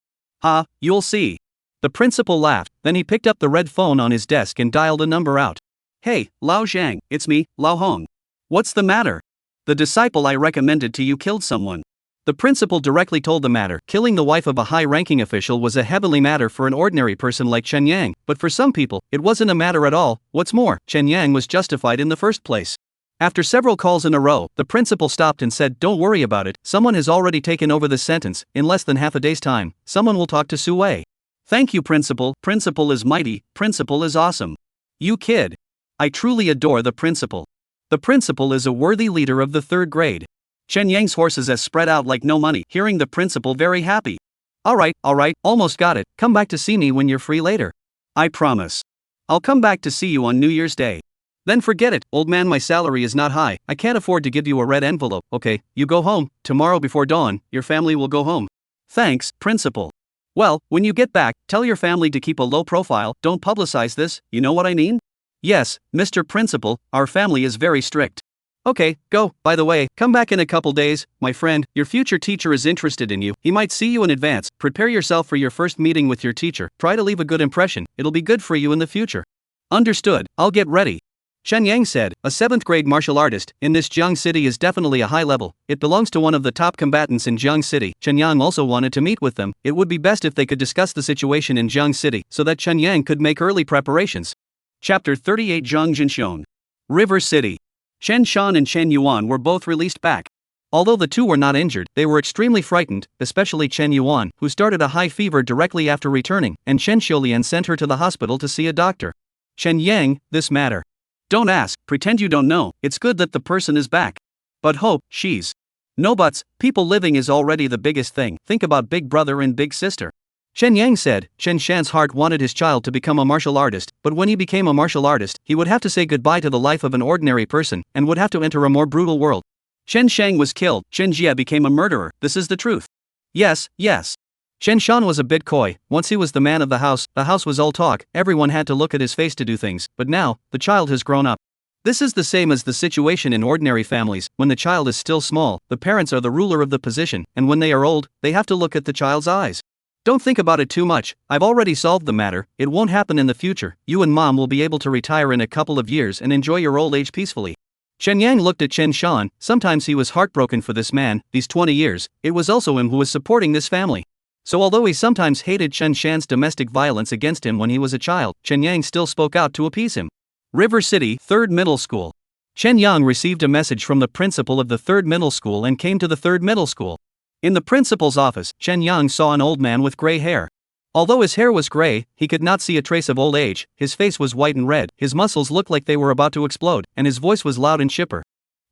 You'll see. The principal laughed, then he picked up the red phone on his desk and dialed a number out. "Hey, Lao Zhang, it's me, Lao Hong. What's the matter? The disciple I recommended to you killed someone." The principal directly told the matter. Killing the wife of a high-ranking official was a heavenly matter for an ordinary person like Chen Yang, but for some people, it wasn't a matter at all. What's more, Chen Yang was justified in the first place. After several calls in a row, the principal stopped and said, "Don't worry about it, someone has already taken over this sentence. In less than half a day's time, someone will talk to Sue." "Thank you, principal. Principal is mighty, principal is awesome. You kid. I truly adore the principal. The principal is a worthy leader of the third grade." Chen Yang's horses has spread out like no money, hearing the principal very happy. All right, almost got it. Come back to see me when you're free later." "I promise. I'll come back to see you on New Year's Day." "Then forget it, old man, my salary is not high. I can't afford to give you a red envelope. Okay, you go home. Tomorrow before dawn, your family will go home." "Thanks, principal. Well, when you get back, tell your family to keep a low profile. Don't publicize this, you know what I mean?" "Yes, Mr. Principal, our family is very strict." "Okay, go. By the way, come back in a couple days, my friend. Your future teacher is interested in you. He might see you in advance. Prepare yourself for your first meeting with your teacher. Try to leave a good impression. It'll be good for you in the future." "Understood, I'll get ready." Chen Yang said, a 7th grade martial artist in this Jiang City is definitely a high level. It belongs to one of the top combatants in Jiang City. Chen Yang also wanted to meet with them. It would be best if they could discuss the situation in Jiang City so that Chen Yang could make early preparations. Chapter 38 Zhang Jinshon. River City. Chen Shan and Chen Yuan were both released back. Although the two were not injured, they were extremely frightened, especially Chen Yuan, who started a high fever directly after returning, and Chen Xiulian sent her to the hospital to see a doctor. "Chen Yang, this matter. Don't ask, pretend you don't know, it's good that the person is back. But hope, she's No buts, people living is already the biggest thing. Think about big brother and big sister. Chen Yang said. Chen Shan's heart wanted his child to become a martial artist, but when he became a martial artist, he would have to say goodbye to the life of an ordinary person and would have to enter a more brutal world. Chen Shang was killed, Chen Jia became a murderer, this is the truth. Yes. Chen Shan was a bit coy. Once he was the man of the house was all talk, everyone had to look at his face to do things, but now, the child has grown up. This is the same as the situation in ordinary families. When the child is still small, the parents are the ruler of the position, and when they are old, they have to look at the child's eyes. Don't think about it too much, I've already solved the matter, it won't happen in the future, you and mom will be able to retire in a couple of years and enjoy your old age peacefully. Chen Yang looked at Chen Shan, sometimes he was heartbroken for this man, these 20 years, it was also him who was supporting this family. So although he sometimes hated Chen Shan's domestic violence against him when he was a child, Chen Yang still spoke out to appease him. River City, 3rd Middle School. Chen Yang received a message from the principal of the 3rd Middle School and came to the 3rd Middle School. In the principal's office, Chen Yang saw an old man with gray hair. Although his hair was gray, he could not see a trace of old age, his face was white and red, his muscles looked like they were about to explode, and his voice was loud and chipper.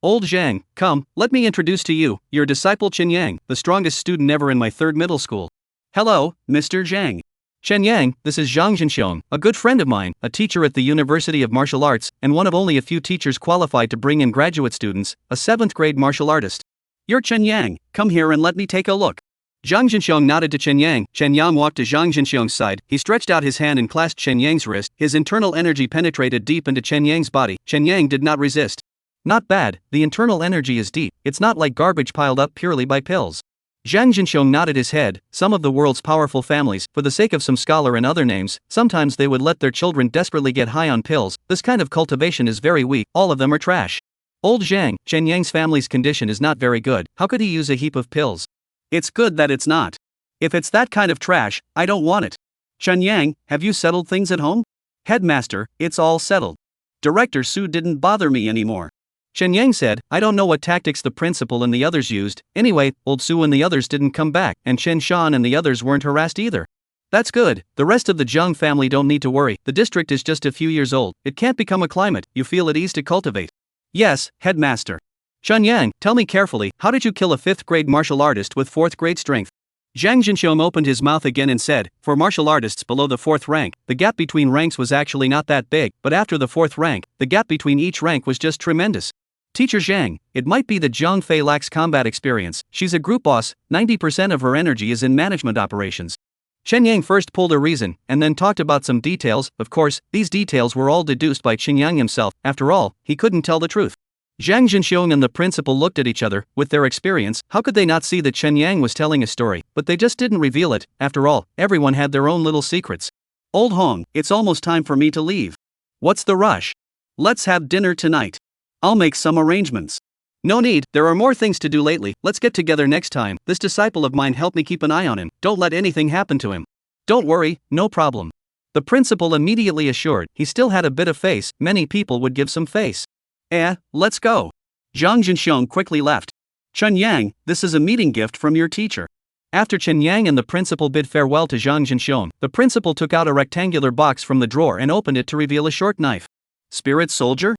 Old Zhang, come, let me introduce to you, your disciple Chen Yang, the strongest student ever in my 3rd Middle School. Hello, Mr. Zhang. Chen Yang, this is Zhang Jinxiong, a good friend of mine, a teacher at the University of Martial Arts, and one of only a few teachers qualified to bring in graduate students, a 7th grade martial artist. You're Chen Yang, come here and let me take a look. Zhang Jinxiong nodded to Chen Yang. Chen Yang walked to Zhang Jinxiong's side, he stretched out his hand and clasped Chen Yang's wrist, his internal energy penetrated deep into Chen Yang's body, Chen Yang did not resist. Not bad, the internal energy is deep, it's not like garbage piled up purely by pills. Zhang Jinxiong nodded his head. Some of the world's powerful families, for the sake of some scholar and other names, sometimes they would let their children desperately get high on pills, this kind of cultivation is very weak, all of them are trash. Old Zhang, Chen Yang's family's condition is not very good, how could he use a heap of pills? It's good that it's not. If it's that kind of trash, I don't want it. Chen Yang, have you settled things at home? Headmaster, it's all settled. Director Su didn't bother me anymore. Chen Yang said, I don't know what tactics the principal and the others used, anyway, old Su and the others didn't come back, and Chen Shan and the others weren't harassed either. That's good, the rest of the Jiang family don't need to worry, the district is just a few years old, it can't become a climate, you feel at ease to cultivate. Yes, headmaster. Chen Yang, tell me carefully, how did you kill a 5th grade martial artist with 4th grade strength? Zhang Jinxiong opened his mouth again and said, for martial artists below the 4th rank, the gap between ranks was actually not that big, but after the 4th rank, the gap between each rank was just tremendous. Teacher Zhang, it might be that Jiang Fei lacks combat experience, she's a group boss, 90% of her energy is in management operations. Chen Yang first pulled a reason, and then talked about some details, of course, these details were all deduced by Chen Yang himself, after all, he couldn't tell the truth. Zhang Jinxiong and the principal looked at each other, with their experience, how could they not see that Chen Yang was telling a story, but they just didn't reveal it, after all, everyone had their own little secrets. Old Hong, it's almost time for me to leave. What's the rush? Let's have dinner tonight. I'll make some arrangements. No need, there are more things to do lately, let's get together next time, this disciple of mine helped me keep an eye on him, don't let anything happen to him. Don't worry, no problem. The principal immediately assured, he still had a bit of face, many people would give some face. Let's go. Zhang Jinxiong quickly left. Chen Yang, this is a meeting gift from your teacher. After Chen Yang and the principal bid farewell to Zhang Jinxiong, the principal took out a rectangular box from the drawer and opened it to reveal a short knife. Spirit soldier?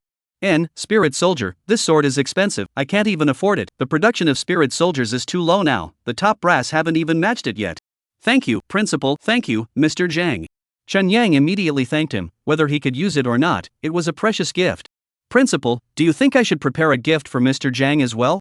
Spirit soldier, this sword is expensive, I can't even afford it, the production of spirit soldiers is too low now, the top brass haven't even matched it yet. Thank you, principal, thank you, Mr. Zhang. Chen Yang immediately thanked him, whether he could use it or not, it was a precious gift. Principal, do you think I should prepare a gift for Mr. Zhang as well?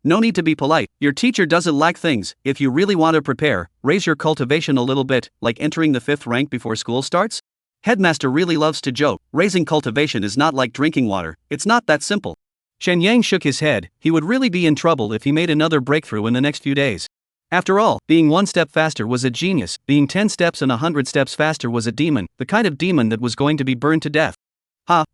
No need to be polite, your teacher doesn't lack things, if you really want to prepare, raise your cultivation a little bit, like entering the 5th rank before school starts? Headmaster really loves to joke, raising cultivation is not like drinking water, it's not that simple. Chen Yang shook his head, he would really be in trouble if he made another breakthrough in the next few days. After all, being 1 step faster was a genius, being 10 steps and 100 steps faster was a demon, the kind of demon that was going to be burned to death.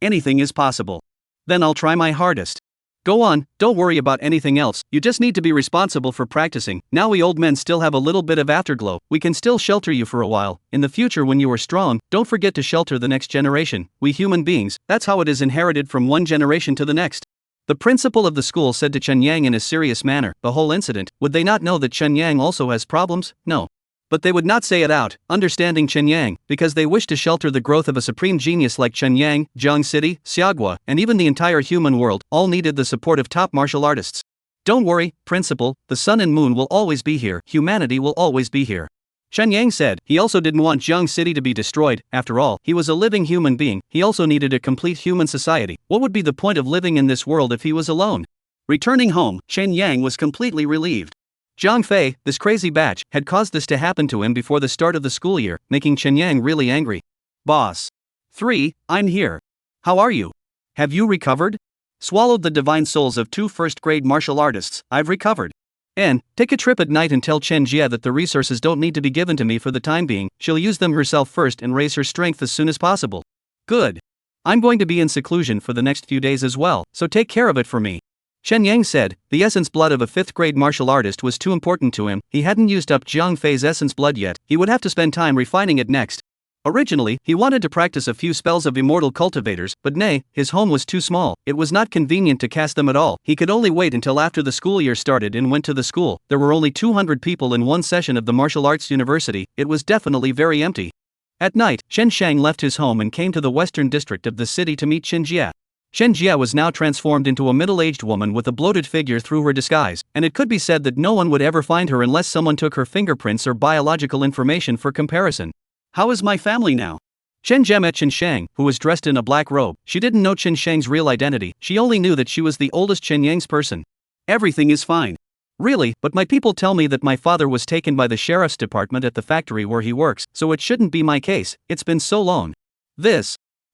Anything is possible. Then I'll try my hardest. Go on, don't worry about anything else, you just need to be responsible for practicing, now we old men still have a little bit of afterglow, we can still shelter you for a while, in the future when you are strong, don't forget to shelter the next generation, we human beings, that's how it is inherited from one generation to the next. The principal of the school said to Chen Yang in a serious manner, the whole incident, would they not know that Chen Yang also has problems? No. But they would not say it out, understanding Chen Yang, because they wish to shelter the growth of a supreme genius like Chen Yang, Jiang City, Xiagua, and even the entire human world, all needed the support of top martial artists. Don't worry, principal, the sun and moon will always be here, humanity will always be here. Chen Yang said. He also didn't want Jiang City to be destroyed. After all, he was a living human being. He also needed a complete human society. What would be the point of living in this world if he was alone? Returning home, Chen Yang was completely relieved. Jiang Fei, this crazy batch, had caused this to happen to him before the start of the school year, making Chen Yang really angry. Boss. 3, I'm here. How are you? Have you recovered? Swallowed the divine souls of 2 first-grade martial artists. I've recovered. And, take a trip at night and tell Chen Jie that the resources don't need to be given to me for the time being, she'll use them herself first and raise her strength as soon as possible. Good. I'm going to be in seclusion for the next few days as well, so take care of it for me. Chen Yang said. The essence blood of a 5th-grade martial artist was too important to him. He hadn't used up Jiang Fei's essence blood yet. He would have to spend time refining it next. Originally, he wanted to practice a few spells of immortal cultivators, but nay, his home was too small. It was not convenient to cast them at all. He could only wait until after the school year started and went to the school. There were only 200 people in one session of the martial arts university. It was definitely very empty. At night, Shen Shang left his home and came to the western district of the city to meet Chen Jie. Chen Jie was now transformed into a middle-aged woman with a bloated figure through her disguise, and it could be said that no one would ever find her unless someone took her fingerprints or biological information for comparison. How is my family now? Chen Jie met Chen Shang, who was dressed in a black robe. She didn't know Chen Shang's real identity. She only knew that she was the oldest Chen Yang's person. Everything is fine. Really, but my people tell me that my father was taken by the sheriff's department at the factory where he works, so it shouldn't be my case. It's been so long.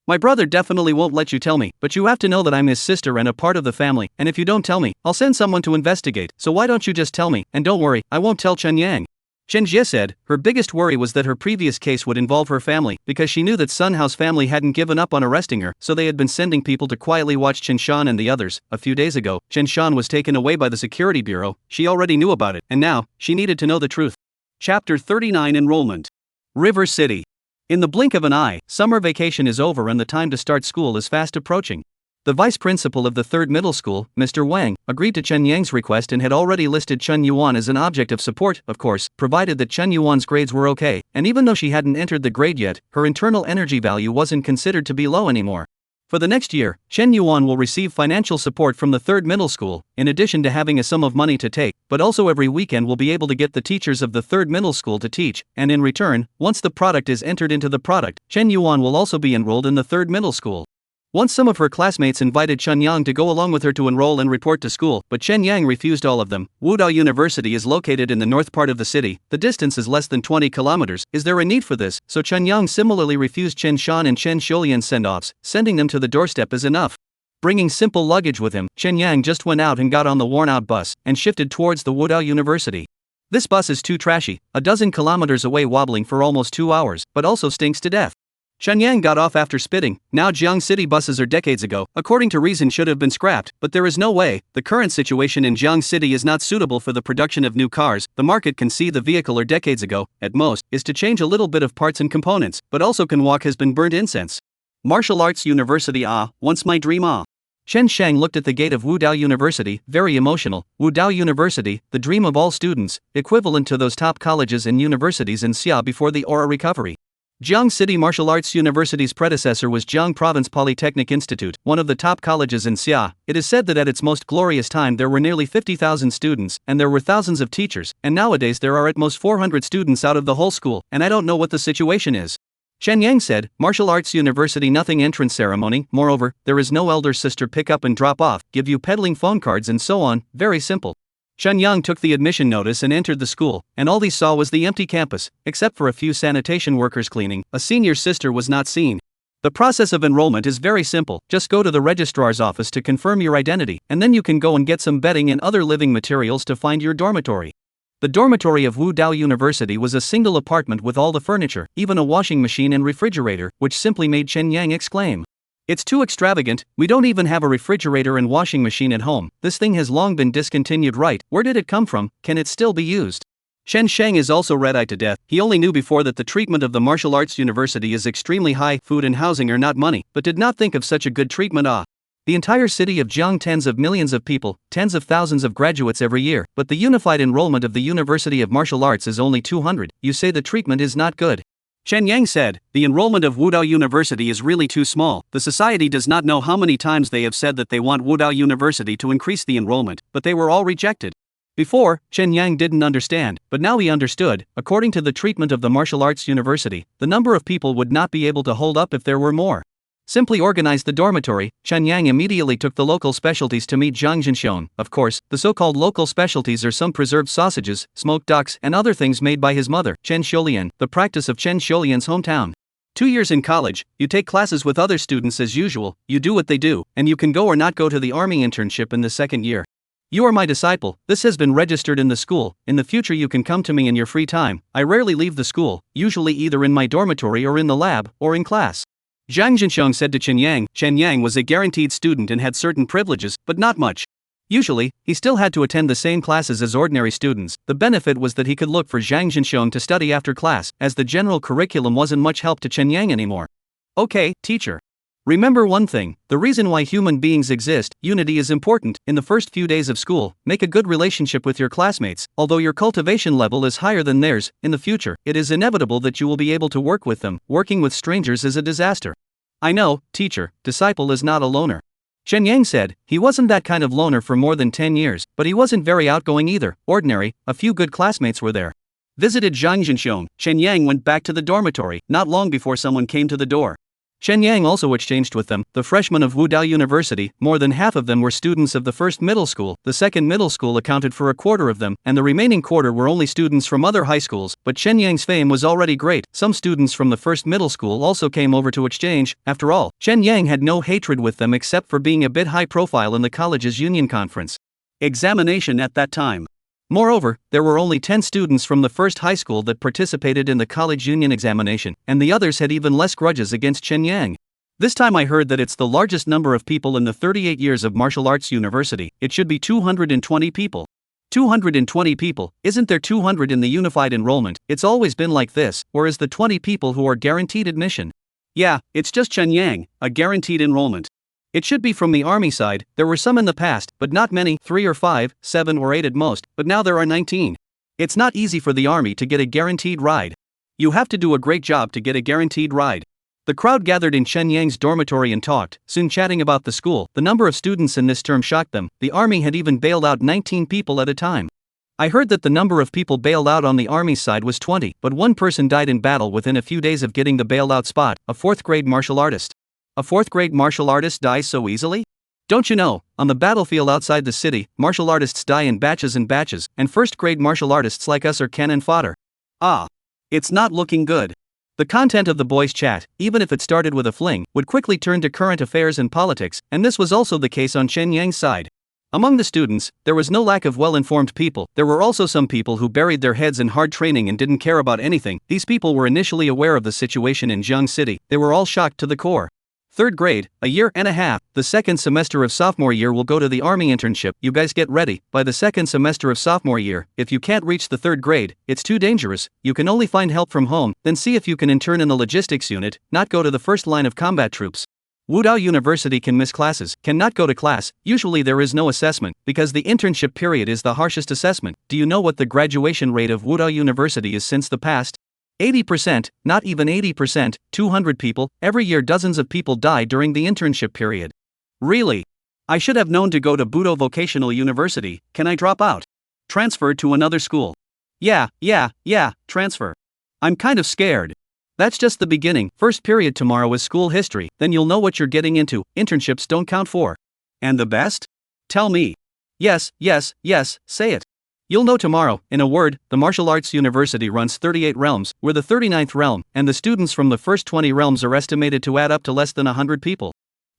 My brother definitely won't let you tell me, but you have to know that I'm his sister and a part of the family, and if you don't tell me, I'll send someone to investigate, so why don't you just tell me, and don't worry, I won't tell Chen Yang. Chen Jie said. Her biggest worry was that her previous case would involve her family, because she knew that Sun Hao's family hadn't given up on arresting her, so they had been sending people to quietly watch Chen Shan and the others. A few days ago, Chen Shan was taken away by the security bureau. She already knew about it, and now, she needed to know the truth. Chapter 39 Enrollment. River City. In the blink of an eye, summer vacation is over and the time to start school is fast approaching. The vice principal of the 3rd middle school, Mr. Wang, agreed to Chen Yang's request and had already listed Chen Yuan as an object of support, of course, provided that Chen Yuan's grades were okay, and even though she hadn't entered the grade yet, her internal energy value wasn't considered to be low anymore. For the next year, Chen Yuan will receive financial support from the 3rd middle school, in addition to having a sum of money to take, but also every weekend will be able to get the teachers of the 3rd middle school to teach, and in return, once the product is entered into the product, Chen Yuan will also be enrolled in the 3rd middle school. Once some of her classmates invited Chen Yang to go along with her to enroll and report to school, but Chen Yang refused all of them. Wudao University is located in the north part of the city. The distance is less than 20 kilometers. Is there a need for this? So Chen Yang similarly refused Chen Shan and Chen Xiulian's send-offs. Sending them to the doorstep is enough. Bringing simple luggage with him, Chen Yang just went out and got on the worn-out bus and shifted towards the Wudao University. This bus is too trashy, a dozen kilometers away wobbling for almost 2 hours, but also stinks to death. Chen Yang got off after spitting. Now Jiang City buses are decades ago, according to reason should have been scrapped, but there is no way. The current situation in Jiang City is not suitable for the production of new cars. The market can see the vehicle or decades ago, at most, is to change a little bit of parts and components, but also can walk has been burnt incense. Martial Arts University once my dream Chen Shang looked at the gate of Wudao University, very emotional. Wudao University, the dream of all students, equivalent to those top colleges and universities in Xia before the Aura recovery. Jiang City Martial Arts University's predecessor was Jiang Province Polytechnic Institute, one of the top colleges in Xia. It is said that at its most glorious time there were nearly 50,000 students, and there were thousands of teachers, and nowadays there are at most 400 students out of the whole school, and I don't know what the situation is. Chen Yang said. Martial Arts University nothing entrance ceremony, moreover, there is no elder sister pick up and drop off, give you peddling phone cards and so on, very simple. Chen Yang took the admission notice and entered the school, and all he saw was the empty campus, except for a few sanitation workers cleaning. A senior sister was not seen. The process of enrollment is very simple. Just go to the registrar's office to confirm your identity, and then you can go and get some bedding and other living materials to find your dormitory. The dormitory of Wudao University was a single apartment with all the furniture, even a washing machine and refrigerator, which simply made Chen Yang exclaim. It's too extravagant, we don't even have a refrigerator and washing machine at home. This thing has long been discontinued, right? Where did it come from? Can it still be used? Chen Shang is also red-eyed to death. He only knew before that the treatment of the martial arts university is extremely high. Food and housing are not money, but did not think of such a good treatment. The entire city of Jiang, tens of millions of people, tens of thousands of graduates every year, but the unified enrollment of the University of Martial Arts is only 200. You say the treatment is not good. Chen Yang said, the enrollment of Wudao University is really too small. The society does not know how many times they have said that they want Wudao University to increase the enrollment, but they were all rejected. Before, Chen Yang didn't understand, but now he understood. According to the treatment of the martial arts university, the number of people would not be able to hold up if there were more. Simply organize the dormitory. Chen Yang immediately took the local specialties to meet Jiang Fei. Of course, the so-called local specialties are some preserved sausages, smoked ducks, and other things made by his mother, Chen Xiulian, the practice of Chen Xiulian's hometown. 2 years in college, you take classes with other students as usual, you do what they do, and you can go or not go to the army internship in the second year. You are my disciple, this has been registered in the school, in the future you can come to me in your free time. I rarely leave the school, usually either in my dormitory or in the lab, or in class. Jiang Fei said to Chen Yang was a guaranteed student and had certain privileges, but not much. Usually, he still had to attend the same classes as ordinary students. The benefit was that he could look for Jiang Fei to study after class, as the general curriculum wasn't much help to Chen Yang anymore. Okay, teacher. Remember one thing, the reason why human beings exist, unity is important. In the first few days of school, make a good relationship with your classmates. Although your cultivation level is higher than theirs, in the future, it is inevitable that you will be able to work with them. Working with strangers is a disaster. I know, teacher, disciple is not a loner. Chen Yang said, he wasn't that kind of loner for more than 10 years, but he wasn't very outgoing either, ordinary, a few good classmates were there. Visited Jiang Fei, Chen Yang went back to the dormitory, not long before someone came to the door. Chen Yang also exchanged with them, the freshmen of Wudao University. More than half of them were students of the first middle school, the second middle school accounted for a quarter of them, and the remaining quarter were only students from other high schools, but Chen Yang's fame was already great. Some students from the first middle school also came over to exchange. After all, Chen Yang had no hatred with them except for being a bit high profile in the college's union conference examination at that time. Moreover, there were only 10 students from the first high school that participated in the college union examination, and the others had even less grudges against Chen Yang. This time I heard that it's the largest number of people in the 38 years of martial arts university. It should be 220 people. 220 people, isn't there 200 in the unified enrollment? It's always been like this, or is the 20 people who are guaranteed admission? Yeah, it's just Chen Yang, a guaranteed enrollment. It should be from the army side. There were some in the past, but not many, 3 or 5, 7 or 8 at most, but now there are 19. It's not easy for the army to get a guaranteed ride. You have to do a great job to get a guaranteed ride. The crowd gathered in Chen Yang's dormitory and talked, soon chatting about the school. The number of students in this term shocked them. The army had even bailed out 19 people at a time. I heard that the number of people bailed out on the army's side was 20, but one person died in battle within a few days of getting the bailout spot, a 4th grade martial artist. A 4th grade martial artist dies so easily? Don't you know, on the battlefield outside the city, martial artists die in batches and batches, and 1st grade martial artists like us are cannon fodder. Ah. It's not looking good. The content of the boys' chat, even if it started with a fling, would quickly turn to current affairs and politics, and this was also the case on Chen Yang's side. Among the students, there was no lack of well-informed people. There were also some people who buried their heads in hard training and didn't care about anything. These people were initially aware of the situation in Jiang City. They were all shocked to the core. 3rd grade, a year and a half, the second semester of sophomore year will go to the army internship. You guys get ready. By the second semester of sophomore year, if you can't reach the 3rd grade, it's too dangerous. You can only find help from home, then see if you can intern in the logistics unit, not go to the first line of combat troops. Wudao University can miss classes, cannot go to class. Usually there is no assessment, because the internship period is the harshest assessment. Do you know what the graduation rate of Wudao University is since the past? 80%, not even 80%, 200 people, every year dozens of people die during the internship period. Really? I should have known to go to Budo Vocational University. Can I drop out? Transfer to another school. Yeah, transfer. I'm kind of scared. That's just the beginning. First period tomorrow is school history, then you'll know what you're getting into. Internships don't count for. And the best? Tell me. Yes, say it. You'll know tomorrow. In a word, the martial arts university runs 38 realms, we're the 39th realm, and the students from the first 20 realms are estimated to add up to less than 100 people.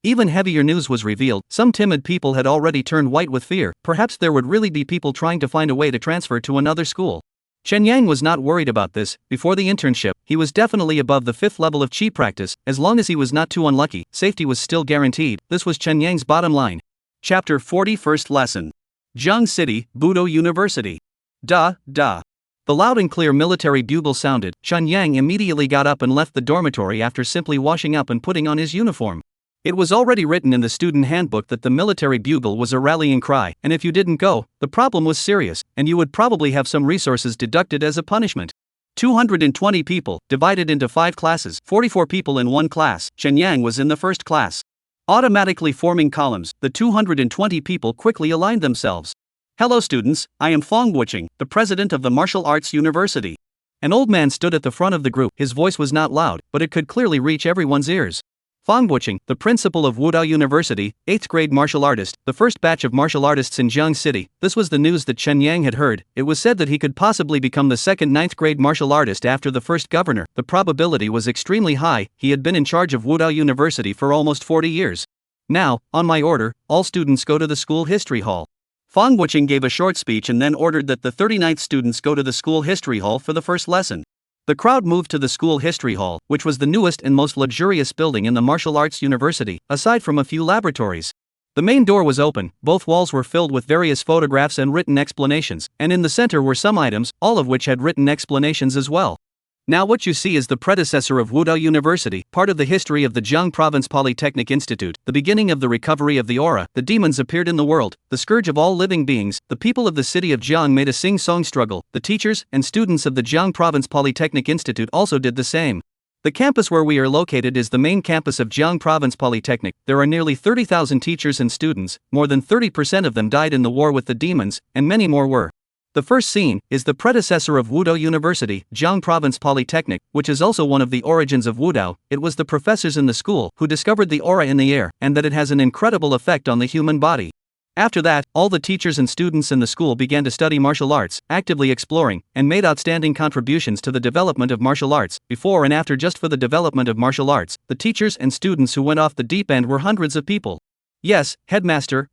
Even heavier news was revealed. Some timid people had already turned white with fear. Perhaps there would really be people trying to find a way to transfer to another school. Chen Yang was not worried about this. Before the internship, he was definitely above the 5th level of chi practice. As long as he was not too unlucky, safety was still guaranteed. This was Chen Yang's bottom line. Chapter 40 First Lesson. Jiang City, Budo University. Da. The loud and clear military bugle sounded. Chen Yang immediately got up and left the dormitory after simply washing up and putting on his uniform. It was already written in the student handbook that the military bugle was a rallying cry, and if you didn't go, the problem was serious, and you would probably have some resources deducted as a punishment. 220 people, divided into 5 classes, 44 people in one class. Chen Yang was in the first class. Automatically forming columns, the 220 people quickly aligned themselves. Hello students, I am Fong Wuching, the president of the Martial Arts University. An old man stood at the front of the group. His voice was not loud, but it could clearly reach everyone's ears. Fong Wuching, the principal of Wudao University, 8th grade martial artist, the first batch of martial artists in Jiang City. This was the news that Chen Yang had heard. It was said that he could possibly become the second 9th grade martial artist after the first governor. The probability was extremely high. He had been in charge of Wudao University for almost 40 years. Now, on my order, all students go to the school history hall. Fong Wuching gave a short speech and then ordered that the 39th students go to the school history hall for the first lesson. The crowd moved to the school history hall, which was the newest and most luxurious building in the martial arts university, aside from a few laboratories. The main door was open, both walls were filled with various photographs and written explanations, and in the center were some items, all of which had written explanations as well. Now what you see is the predecessor of Wudao University, part of the history of the Jiang Province Polytechnic Institute, the beginning of the recovery of the aura. The demons appeared in the world, the scourge of all living beings. The people of the city of Jiang made a sing-song struggle. The teachers and students of the Jiang Province Polytechnic Institute also did the same. The campus where we are located is the main campus of Jiang Province Polytechnic. There are nearly 30,000 teachers and students, more than 30% of them died in the war with the demons, and many more were. The first scene is the predecessor of Wudao University, Jiang Province Polytechnic, which is also one of the origins of Wudao. It was the professors in the school who discovered the aura in the air, and that it has an incredible effect on the human body. After that, all the teachers and students in the school began to study martial arts, actively exploring, and made outstanding contributions to the development of martial arts. Before and after, just for the development of martial arts, the teachers and students who went off the deep end were hundreds of people. Yes, Headmaster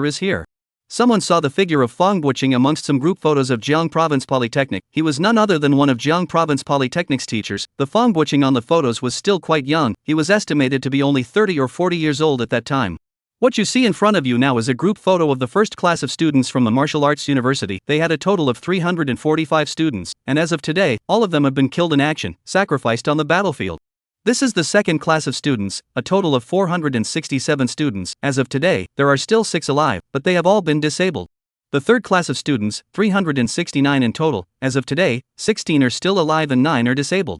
is here. Someone saw the figure of Fong Wuching amongst some group photos of Jiang Province Polytechnic. He was none other than one of Jiang Province Polytechnic's teachers. The Fong Wuching on the photos was still quite young. He was estimated to be only 30 or 40 years old at that time. What you see in front of you now is a group photo of the first class of students from the Martial Arts University. They had a total of 345 students, and as of today, all of them have been killed in action, sacrificed on the battlefield. This is the second class of students, a total of 467 students. As of today, there are still 6 alive, but they have all been disabled. The third class of students, 369 in total. As of today, 16 are still alive and 9 are disabled.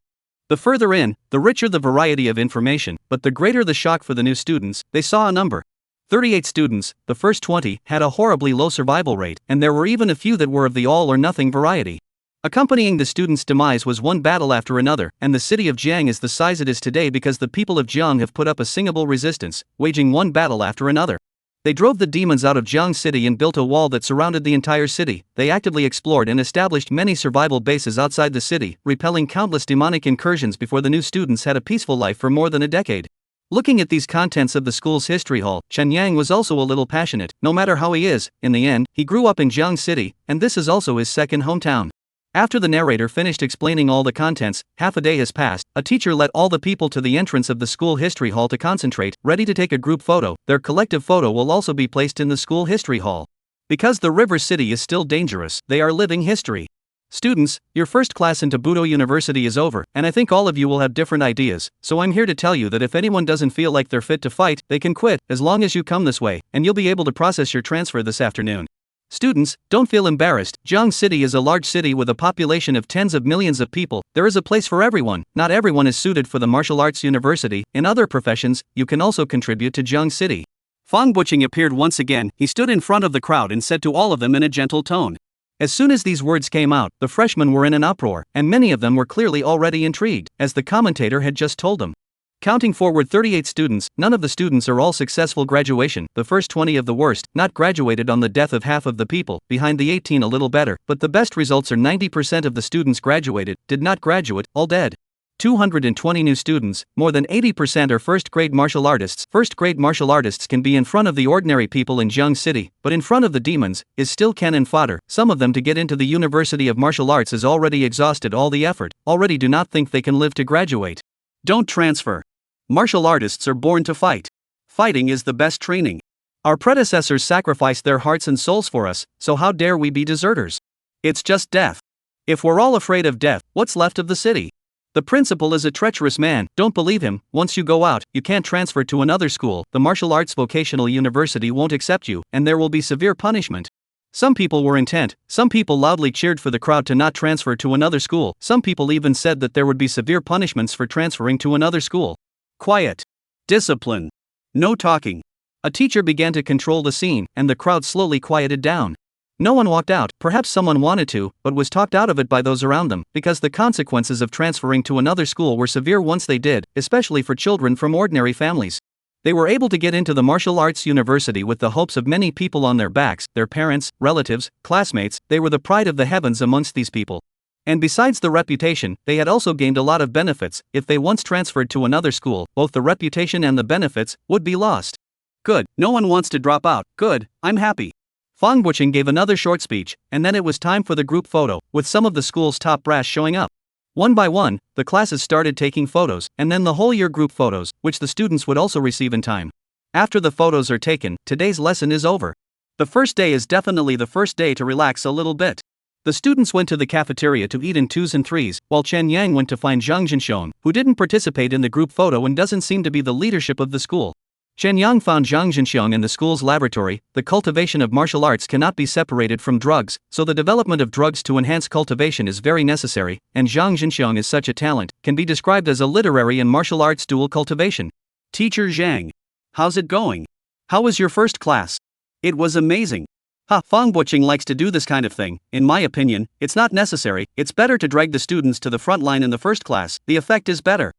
The further in, the richer the variety of information, but the greater the shock for the new students. They saw a number. 38 students, the first 20, had a horribly low survival rate, and there were even a few that were of the all or nothing variety. Accompanying the students' demise was one battle after another, and the city of Jiang is the size it is today because the people of Jiang have put up a singable resistance, waging one battle after another. They drove the demons out of Jiang City and built a wall that surrounded the entire city. They actively explored and established many survival bases outside the city, repelling countless demonic incursions before the new students had a peaceful life for more than a decade. Looking at these contents of the school's history hall, Chen Yang was also a little passionate. No matter how he is, in the end, he grew up in Jiang City, and this is also his second hometown. After the narrator finished explaining all the contents, half a day has passed. A teacher led all the people to the entrance of the school history hall to concentrate, ready to take a group photo. Their collective photo will also be placed in the school history hall. Because the river city is still dangerous, they are living history. Students, your first class into Wudao University is over, and I think all of you will have different ideas, so I'm here to tell you that if anyone doesn't feel like they're fit to fight, they can quit, as long as you come this way, and you'll be able to process your transfer this afternoon. Students, don't feel embarrassed. Jiang City is a large city with a population of tens of millions of people. There is a place for everyone. Not everyone is suited for the Martial Arts University. In other professions, you can also contribute to Jiang City. Fong Wuching appeared once again. He stood in front of the crowd and said to all of them in a gentle tone. As soon as these words came out, the freshmen were in an uproar, and many of them were clearly already intrigued, as the commentator had just told them. Counting forward 38 students, none of the students are all successful graduation. The first 20 of the worst, not graduated on the death of half of the people, behind the 18 a little better, but the best results are 90% of the students graduated, did not graduate, all dead. 220 new students, more than 80% are first-grade martial artists. First-grade martial artists can be in front of the ordinary people in Jiang City, but in front of the demons, is still cannon fodder. Some of them to get into the University of Martial Arts has already exhausted all the effort, already do not think they can live to graduate. Don't transfer. Martial artists are born to fight. Fighting is the best training. Our predecessors sacrificed their hearts and souls for us, so how dare we be deserters? It's just death. If we're all afraid of death, what's left of the city? The principal is a treacherous man, don't believe him. Once you go out, you can't transfer to another school. The Martial Arts Vocational University won't accept you, and there will be severe punishment. Some people were intent, some people loudly cheered for the crowd to not transfer to another school, some people even said that there would be severe punishments for transferring to another school. Quiet. Discipline. No talking. A teacher began to control the scene, and the crowd slowly quieted down. No one walked out, perhaps someone wanted to, but was talked out of it by those around them, because the consequences of transferring to another school were severe once they did, especially for children from ordinary families. They were able to get into the martial arts university with the hopes of many people on their backs, their parents, relatives, classmates. They were the pride of the heavens amongst these people. And besides the reputation, they had also gained a lot of benefits. If they once transferred to another school, both the reputation and the benefits would be lost. Good, no one wants to drop out. Good, I'm happy. Fang Buqing gave another short speech, and then it was time for the group photo, with some of the school's top brass showing up. One by one, the classes started taking photos, and then the whole year group photos, which the students would also receive in time. After the photos are taken, today's lesson is over. The first day is definitely the first day to relax a little bit. The students went to the cafeteria to eat in 2s and 3s, while Chen Yang went to find Jiang Jinxiong, who didn't participate in the group photo and doesn't seem to be the leadership of the school. Chen Yang found Jiang Jinxiong in the school's laboratory. The cultivation of martial arts cannot be separated from drugs, so the development of drugs to enhance cultivation is very necessary, and Jiang Jinxiong is such a talent, can be described as a literary and martial arts dual cultivation. Teacher Zhang. How's it going? How was your first class? It was amazing. Fang Buqing likes to do this kind of thing. In my opinion, it's not necessary. It's better to drag the students to the front line in the first class. The effect is better.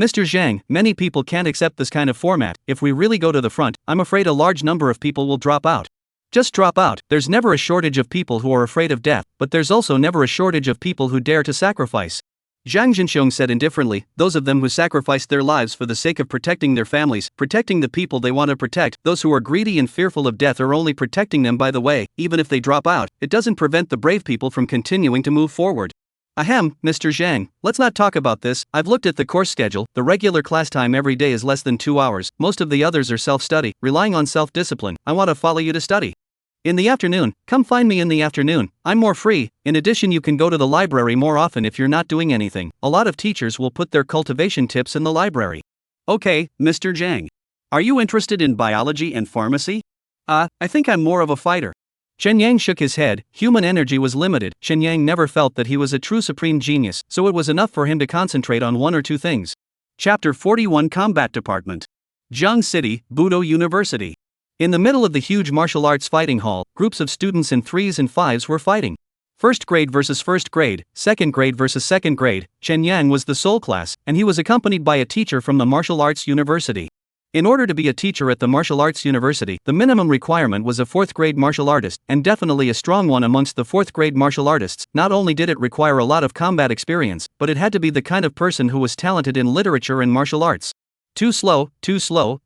Mr. Zhang, many people can't accept this kind of format. If we really go to the front, I'm afraid a large number of people will drop out. Just drop out. There's never a shortage of people who are afraid of death, but there's also never a shortage of people who dare to sacrifice. Jiang Jinxiong said indifferently, those of them who sacrificed their lives for the sake of protecting their families, protecting the people they want to protect, those who are greedy and fearful of death are only protecting them. By the way, even if they drop out, it doesn't prevent the brave people from continuing to move forward. Ahem, Mr. Zhang, let's not talk about this. I've looked at the course schedule. The regular class time every day is less than 2 hours. Most of the others are self-study, relying on self-discipline. I want to follow you to study. In the afternoon, come find me in the afternoon. I'm more free. In addition, you can go to the library more often if you're not doing anything. A lot of teachers will put their cultivation tips in the library. Okay, Mr. Zhang. Are you interested in biology and pharmacy? I think I'm more of a fighter. Chen Yang shook his head. Human energy was limited. Chen Yang never felt that he was a true supreme genius, so it was enough for him to concentrate on one or two things. Chapter 41 Combat Department. Jiang City, Budo University. In the middle of the huge martial arts fighting hall, groups of students in 3s and 5s were fighting. First grade versus first grade, second grade versus second grade. Chen Yang was the sole class, and he was accompanied by a teacher from the martial arts university. In order to be a teacher at the martial arts university, the minimum requirement was a 4th grade martial artist, and definitely a strong one amongst the 4th grade martial artists. Not only did it require a lot of combat experience, but it had to be the kind of person who was talented in literature and martial arts. Too slow,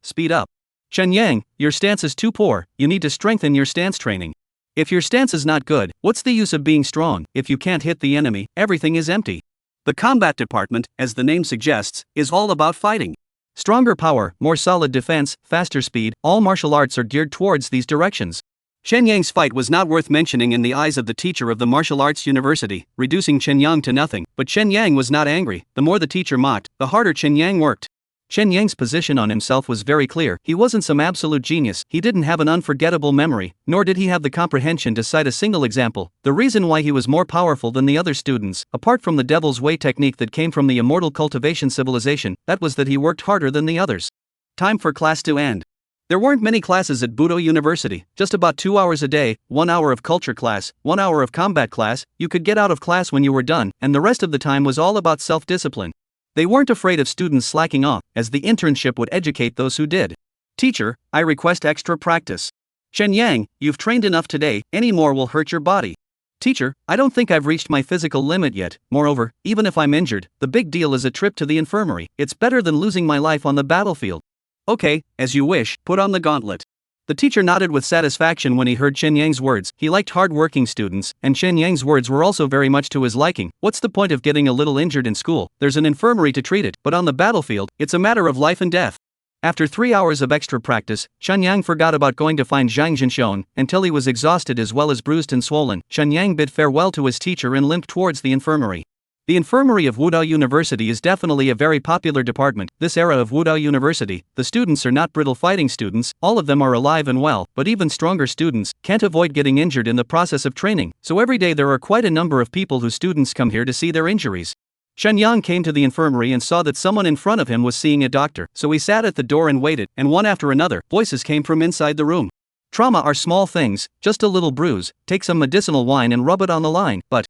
speed up. Chen Yang, your stance is too poor. You need to strengthen your stance training. If your stance is not good, what's the use of being strong? If you can't hit the enemy, everything is empty. The combat department, as the name suggests, is all about fighting. Stronger power, more solid defense, faster speed, all martial arts are geared towards these directions. Chen Yang's fight was not worth mentioning in the eyes of the teacher of the martial arts university, reducing Chen Yang to nothing, but Chen Yang was not angry. The more the teacher mocked, the harder Chen Yang worked. Chen Yang's position on himself was very clear. He wasn't some absolute genius, he didn't have an unforgettable memory, nor did he have the comprehension to cite a single example. The reason why he was more powerful than the other students, apart from the devil's way technique that came from the immortal cultivation civilization, that was that he worked harder than the others. Time for class to end. There weren't many classes at Budo University, just about 2 hours a day, 1 hour of culture class, 1 hour of combat class. You could get out of class when you were done, and the rest of the time was all about self-discipline. They weren't afraid of students slacking off, as the internship would educate those who did. Teacher, I request extra practice. Chen Yang, you've trained enough today, any more will hurt your body. Teacher, I don't think I've reached my physical limit yet. Moreover, even if I'm injured, the big deal is a trip to the infirmary. It's better than losing my life on the battlefield. Okay, as you wish, put on the gauntlet. The teacher nodded with satisfaction when he heard Chen Yang's words. He liked hard-working students, and Chen Yang's words were also very much to his liking. What's the point of getting a little injured in school? There's an infirmary to treat it, but on the battlefield, it's a matter of life and death. After 3 hours of extra practice, Chen Yang forgot about going to find Jiang Jinxiong, until he was exhausted as well as bruised and swollen. Chen Yang bid farewell to his teacher and limped towards the infirmary. The infirmary of Wudao University is definitely a very popular department. This era of Wudao University, the students are not brittle fighting students, all of them are alive and well, but even stronger students can't avoid getting injured in the process of training, so every day there are quite a number of people whose students come here to see their injuries. Shenyang came to the infirmary and saw that someone in front of him was seeing a doctor, so he sat at the door and waited, and one after another, voices came from inside the room. Trauma are small things, just a little bruise, take some medicinal wine and rub it on the line, but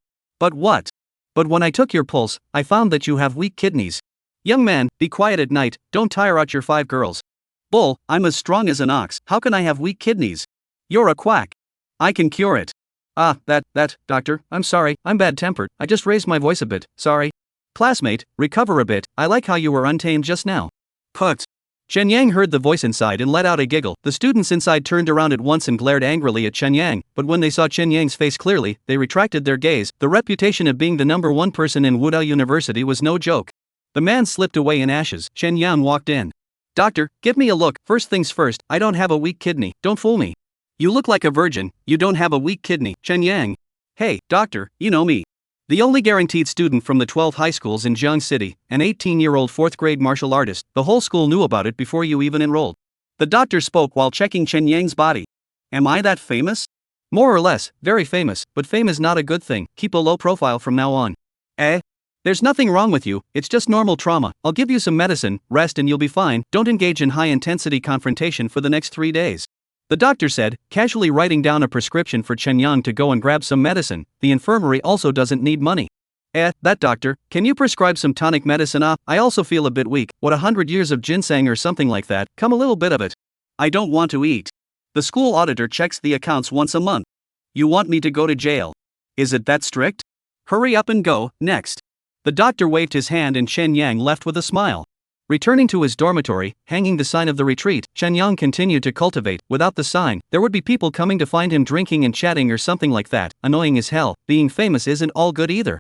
what? But when I took your pulse, I found that you have weak kidneys. Young man, be quiet at night, don't tire out your 5 girls. Bull, I'm as strong as an ox, how can I have weak kidneys? You're a quack. I can cure it. That, doctor, I'm sorry, I'm bad-tempered, I just raised my voice a bit, sorry. Classmate, recover a bit, I like how you were untamed just now. Put. Chen Yang heard the voice inside and let out a giggle. The students inside turned around at once and glared angrily at Chen Yang, but when they saw Chen Yang's face clearly, they retracted their gaze. The reputation of being the #1 person in Wudao University was no joke. The man slipped away in ashes. Chen Yang walked in. Doctor, give me a look. First things first, I don't have a weak kidney, don't fool me. You look like a virgin, you don't have a weak kidney, Chen Yang. Hey, doctor, you know me. The only guaranteed student from the 12 high schools in Jiang City, an 18-year-old 4th grade martial artist, the whole school knew about it before you even enrolled. The doctor spoke while checking Chen Yang's body. Am I that famous? More or less, very famous, but fame is not a good thing, keep a low profile from now on. There's nothing wrong with you, it's just normal trauma, I'll give you some medicine, rest and you'll be fine, don't engage in high-intensity confrontation for the next 3 days. The doctor said, casually writing down a prescription for Chen Yang to go and grab some medicine. The infirmary also doesn't need money. That doctor, can you prescribe some tonic medicine? I also feel a bit weak, what 100 years of ginseng or something like that, come a little bit of it. I don't want to eat. The school auditor checks the accounts once a month. You want me to go to jail? Is it that strict? Hurry up and go, next. The doctor waved his hand and Chen Yang left with a smile. Returning to his dormitory, hanging the sign of the retreat, Chen Yang continued to cultivate. Without the sign, there would be people coming to find him drinking and chatting or something like that. Annoying as hell, being famous isn't all good either.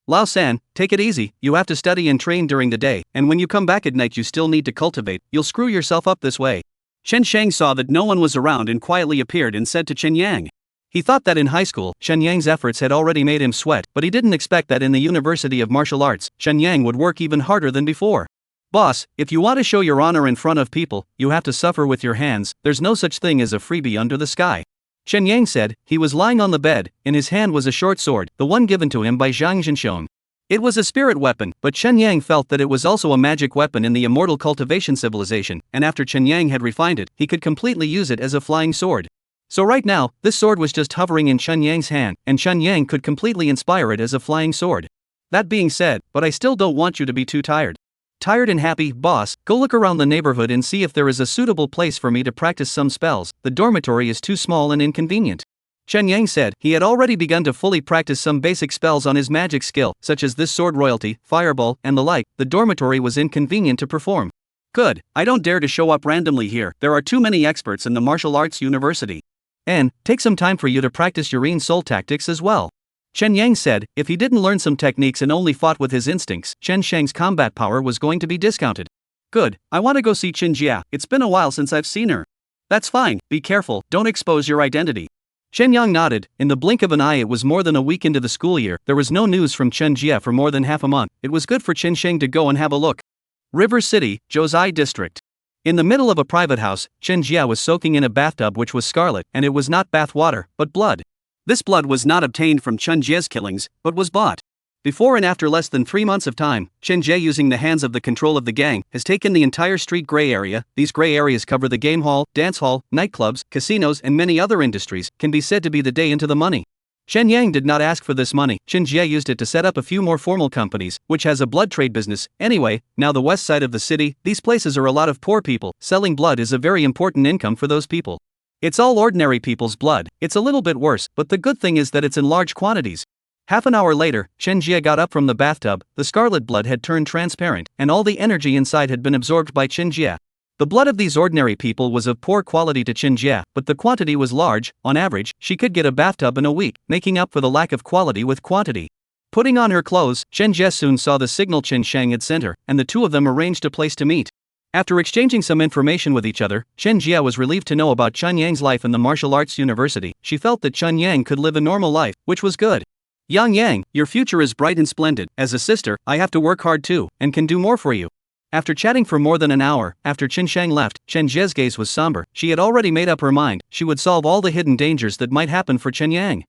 Lao San, take it easy, you have to study and train during the day, and when you come back at night you still need to cultivate, you'll screw yourself up this way. Chen Sheng saw that no one was around and quietly appeared and said to Chen Yang. He thought that in high school, Chen Yang's efforts had already made him sweat, but he didn't expect that in the University of Martial Arts, Chen Yang would work even harder than before. Boss, if you want to show your honor in front of people, you have to suffer with your hands, there's no such thing as a freebie under the sky. Chen Yang said. He was lying on the bed, in his hand was a short sword, the one given to him by Zhang Zhenxiong. It was a spirit weapon, but Chen Yang felt that it was also a magic weapon in the immortal cultivation civilization, and after Chen Yang had refined it, he could completely use it as a flying sword. So right now, this sword was just hovering in Chen Yang's hand, and Chen Yang could completely inspire it as a flying sword. That being said, but I still don't want you to be too tired. Tired and happy, boss, go look around the neighborhood and see if there is a suitable place for me to practice some spells, the dormitory is too small and inconvenient. Chen Yang said he had already begun to fully practice some basic spells on his magic skill, such as this sword royalty, fireball, and the like. The dormitory was inconvenient to perform. Good, I don't dare to show up randomly here, there are too many experts in the martial arts university. And, take some time for you to practice your soul tactics as well. Chen Yang said, if he didn't learn some techniques and only fought with his instincts, Chen Sheng's combat power was going to be discounted. Good, I want to go see Qin Jia, it's been a while since I've seen her. That's fine, be careful, don't expose your identity. Chen Yang nodded. In the blink of an eye it was more than a week into the school year, there was no news from Chen Jia for more than half a month. It was good for Chen Sheng to go and have a look. River City, Zhozai District. In the middle of a private house, Chen Jia was soaking in a bathtub which was scarlet, and it was not bath water, but blood. This blood was not obtained from Chen Jie's killings, but was bought. Before and after less than 3 months of time, Chen Jie, using the hands of the control of the gang, has taken the entire street gray area. These gray areas cover the game hall, dance hall, nightclubs, casinos and many other industries, can be said to be the day into the money. Chen Yang did not ask for this money, Chen Jie used it to set up a few more formal companies, which has a blood trade business. Anyway, now the west side of the city, these places are a lot of poor people, selling blood is a very important income for those people. It's all ordinary people's blood, it's a little bit worse, but the good thing is that it's in large quantities. Half an hour later, Chen Jie got up from the bathtub, the scarlet blood had turned transparent, and all the energy inside had been absorbed by Chen Jie. The blood of these ordinary people was of poor quality to Chen Jie, but the quantity was large. On average, she could get a bathtub in a week, making up for the lack of quality with quantity. Putting on her clothes, Chen Jie soon saw the signal Chen Sheng had sent her, and the two of them arranged a place to meet. After exchanging some information with each other, Chen Jie was relieved to know about Chen Yang's life in the martial arts university. She felt that Chen Yang could live a normal life, which was good. Yang, your future is bright and splendid. As a sister, I have to work hard too, and can do more for you. After chatting for more than an hour, after Chen Shang left, Chen Jie's gaze was somber. She had already made up her mind. She would solve all the hidden dangers that might happen for Chen Yang.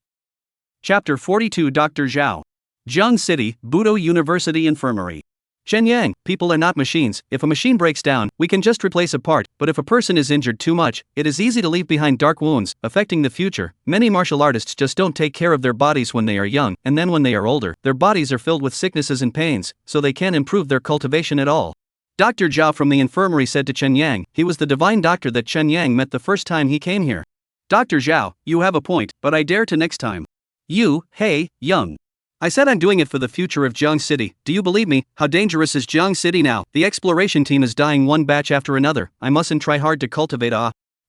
Chapter 42 Dr. Zhao. Jiang City, Budo University Infirmary. Chen Yang, people are not machines. If a machine breaks down, we can just replace a part, but if a person is injured too much, it is easy to leave behind dark wounds, affecting the future. Many martial artists just don't take care of their bodies when they are young, and then when they are older, their bodies are filled with sicknesses and pains, so they can't improve their cultivation at all. Dr. Zhao from the infirmary said to Chen Yang, he was the divine doctor that Chen Yang met the first time he came here. Dr. Zhao, you have a point, but I dare to next time. You, hey, young. I said I'm doing it for the future of Jiang City. Do you believe me? How dangerous is Jiang City now? The exploration team is dying one batch after another. I mustn't try hard to cultivate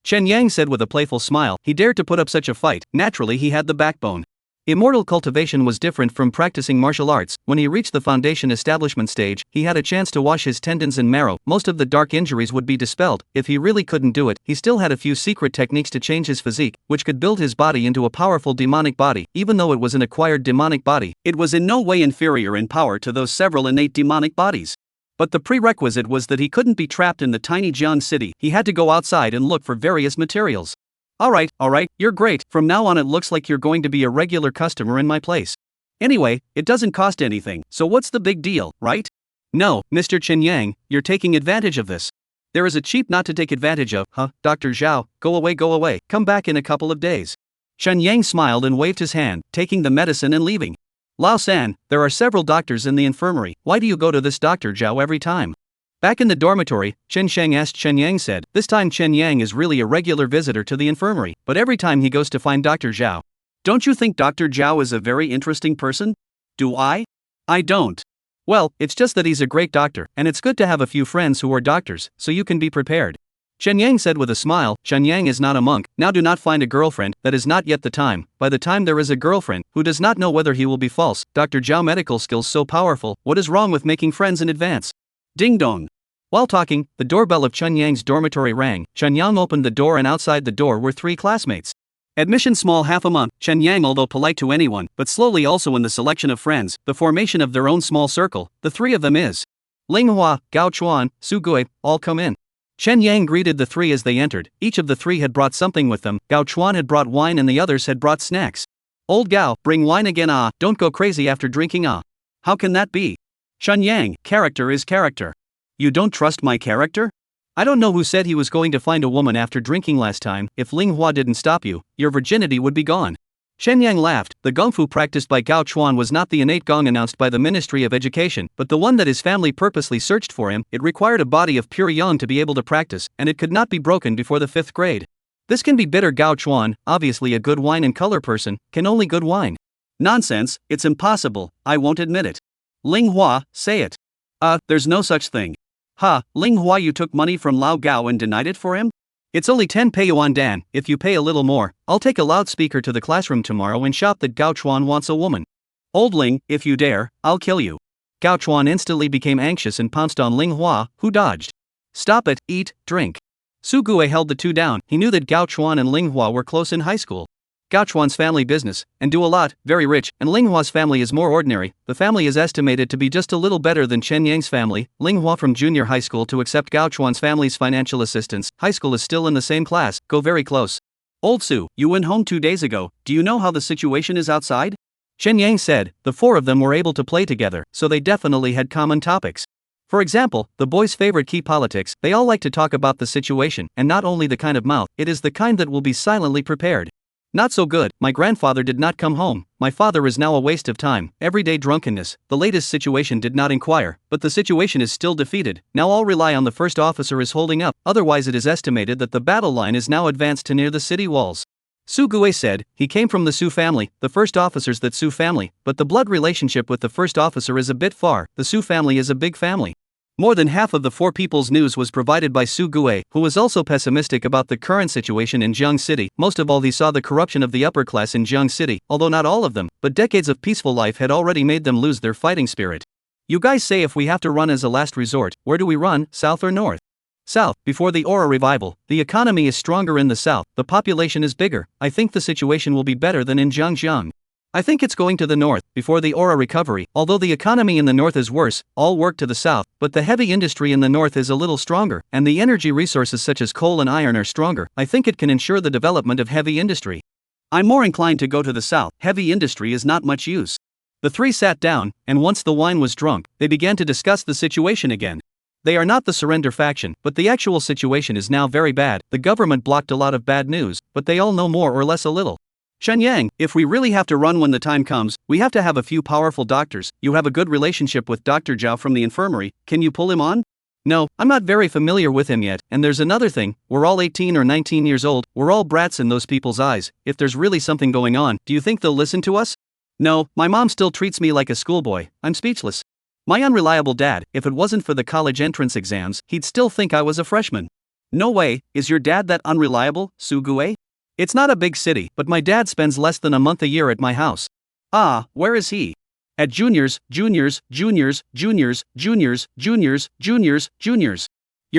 Chen Yang said with a playful smile. He dared to put up such a fight. Naturally he had the backbone. Immortal cultivation was different from practicing martial arts. When he reached the foundation establishment stage, he had a chance to wash his tendons and marrow. Most of the dark injuries would be dispelled. If he really couldn't do it, he still had a few secret techniques to change his physique, which could build his body into a powerful demonic body. Even though it was an acquired demonic body, it was in no way inferior in power to those several innate demonic bodies. But the prerequisite was that he couldn't be trapped in the tiny Jiang City. He had to go outside and look for various materials. Alright, you're great. From now on it looks like you're going to be a regular customer in my place. Anyway, it doesn't cost anything, so what's the big deal, right? No, Mr. Chen Yang, you're taking advantage of this. There is a cheap not to take advantage of, Dr. Zhao, go away, come back in a couple of days. Chen Yang smiled and waved his hand, taking the medicine and leaving. Lao San, there are several doctors in the infirmary. Why do you go to this Dr. Zhao every time? Back in the dormitory, Chen Shang asked Chen Yang said, this time Chen Yang is really a regular visitor to the infirmary, but every time he goes to find Dr. Zhao. Don't you think Dr. Zhao is a very interesting person? Do I? I don't. Well, it's just that he's a great doctor, and it's good to have a few friends who are doctors, so you can be prepared. Chen Yang said with a smile, Chen Yang is not a monk, now do not find a girlfriend, that is not yet the time. By the time there is a girlfriend, who does not know whether he will be false, Dr. Zhao medical skills so powerful, what is wrong with making friends in advance? Ding dong. While talking, the doorbell of Chen Yang's dormitory rang. Chen Yang opened the door and outside the door were three classmates. Admission small half a month. Chen Yang although polite to anyone, but slowly also in the selection of friends, the formation of their own small circle, the three of them is Linghua, Gao Chuan, Su Gui, all come in. Chen Yang greeted the three as they entered. Each of the three had brought something with them. Gao Chuan had brought wine and the others had brought snacks. Old Gao, bring wine again don't go crazy after drinking How can that be? Chen Yang, character is character. You don't trust my character? I don't know who said he was going to find a woman after drinking last time. If Ling Hua didn't stop you, your virginity would be gone. Chen Yang laughed. The gong fu practiced by Gao Chuan was not the innate gong announced by the Ministry of Education, but the one that his family purposely searched for him. It required a body of pure yang to be able to practice, and it could not be broken before the 5th grade. This can be bitter. Gao Chuan, obviously a good wine and color person, can only good wine. Nonsense, it's impossible, I won't admit it. Ling Hua, say it. There's no such thing. Ling Hua, you took money from Lao Gao and denied it for him? It's only 10 Peiyuan Dan. If you pay a little more, I'll take a loudspeaker to the classroom tomorrow and shout that Gao Chuan wants a woman. Old Ling, if you dare, I'll kill you. Gao Chuan instantly became anxious and pounced on Ling Hua, who dodged. Stop it, eat, drink. Su Gui held the two down. He knew that Gao Chuan and Ling Hua were close in high school. Gao Chuan's family business, and do a lot, very rich, and Ling Hua's family is more ordinary. The family is estimated to be just a little better than Chen Yang's family. Ling Hua from junior high school to accept Gao Chuan's family's financial assistance. High school is still in the same class, go very close. Old Su, you went home 2 days ago, do you know how the situation is outside? Chen Yang said. The four of them were able to play together, so they definitely had common topics. For example, the boys' favorite key politics, they all like to talk about the situation, and not only the kind of mouth, it is the kind that will be silently prepared. Not so good, my grandfather did not come home, my father is now a waste of time, everyday drunkenness, the latest situation did not inquire, but the situation is still defeated, now all rely on the first officer is holding up, otherwise it is estimated that the battle line is now advanced to near the city walls. Su Gui said, he came from the Su family, the first officer's that Su family, but the blood relationship with the first officer is a bit far, the Su family is a big family. More than half of the four people's news was provided by Su Gui, who was also pessimistic about the current situation in Jiang City. Most of all he saw the corruption of the upper class in Jiang City, although not all of them, but decades of peaceful life had already made them lose their fighting spirit. You guys say if we have to run as a last resort, where do we run, south or north? South, before the aura revival, the economy is stronger in the south, the population is bigger, I think the situation will be better than in Jiangjiang. I think it's going to the north, before the aura recovery. Although the economy in the north is worse, all work to the south, but the heavy industry in the north is a little stronger, and the energy resources such as coal and iron are stronger. I think it can ensure the development of heavy industry. I'm more inclined to go to the south. Heavy industry is not much use. The three sat down, and once the wine was drunk, they began to discuss the situation again. They are not the surrender faction, but the actual situation is now very bad. The government blocked a lot of bad news, but they all know more or less a little. Chen Yang, if we really have to run when the time comes, we have to have a few powerful doctors. You have a good relationship with Dr. Zhao from the infirmary, can you pull him on? No, I'm not very familiar with him yet, and there's another thing, we're all 18 or 19 years old, we're all brats in those people's eyes. If there's really something going on, do you think they'll listen to us? No, my mom still treats me like a schoolboy. I'm speechless. My unreliable dad, if it wasn't for the college entrance exams, he'd still think I was a freshman. No way, is your dad that unreliable, Sugue? It's not a big city, but my dad spends less than a month a year at my house. Ah, where is he? At juniors. Your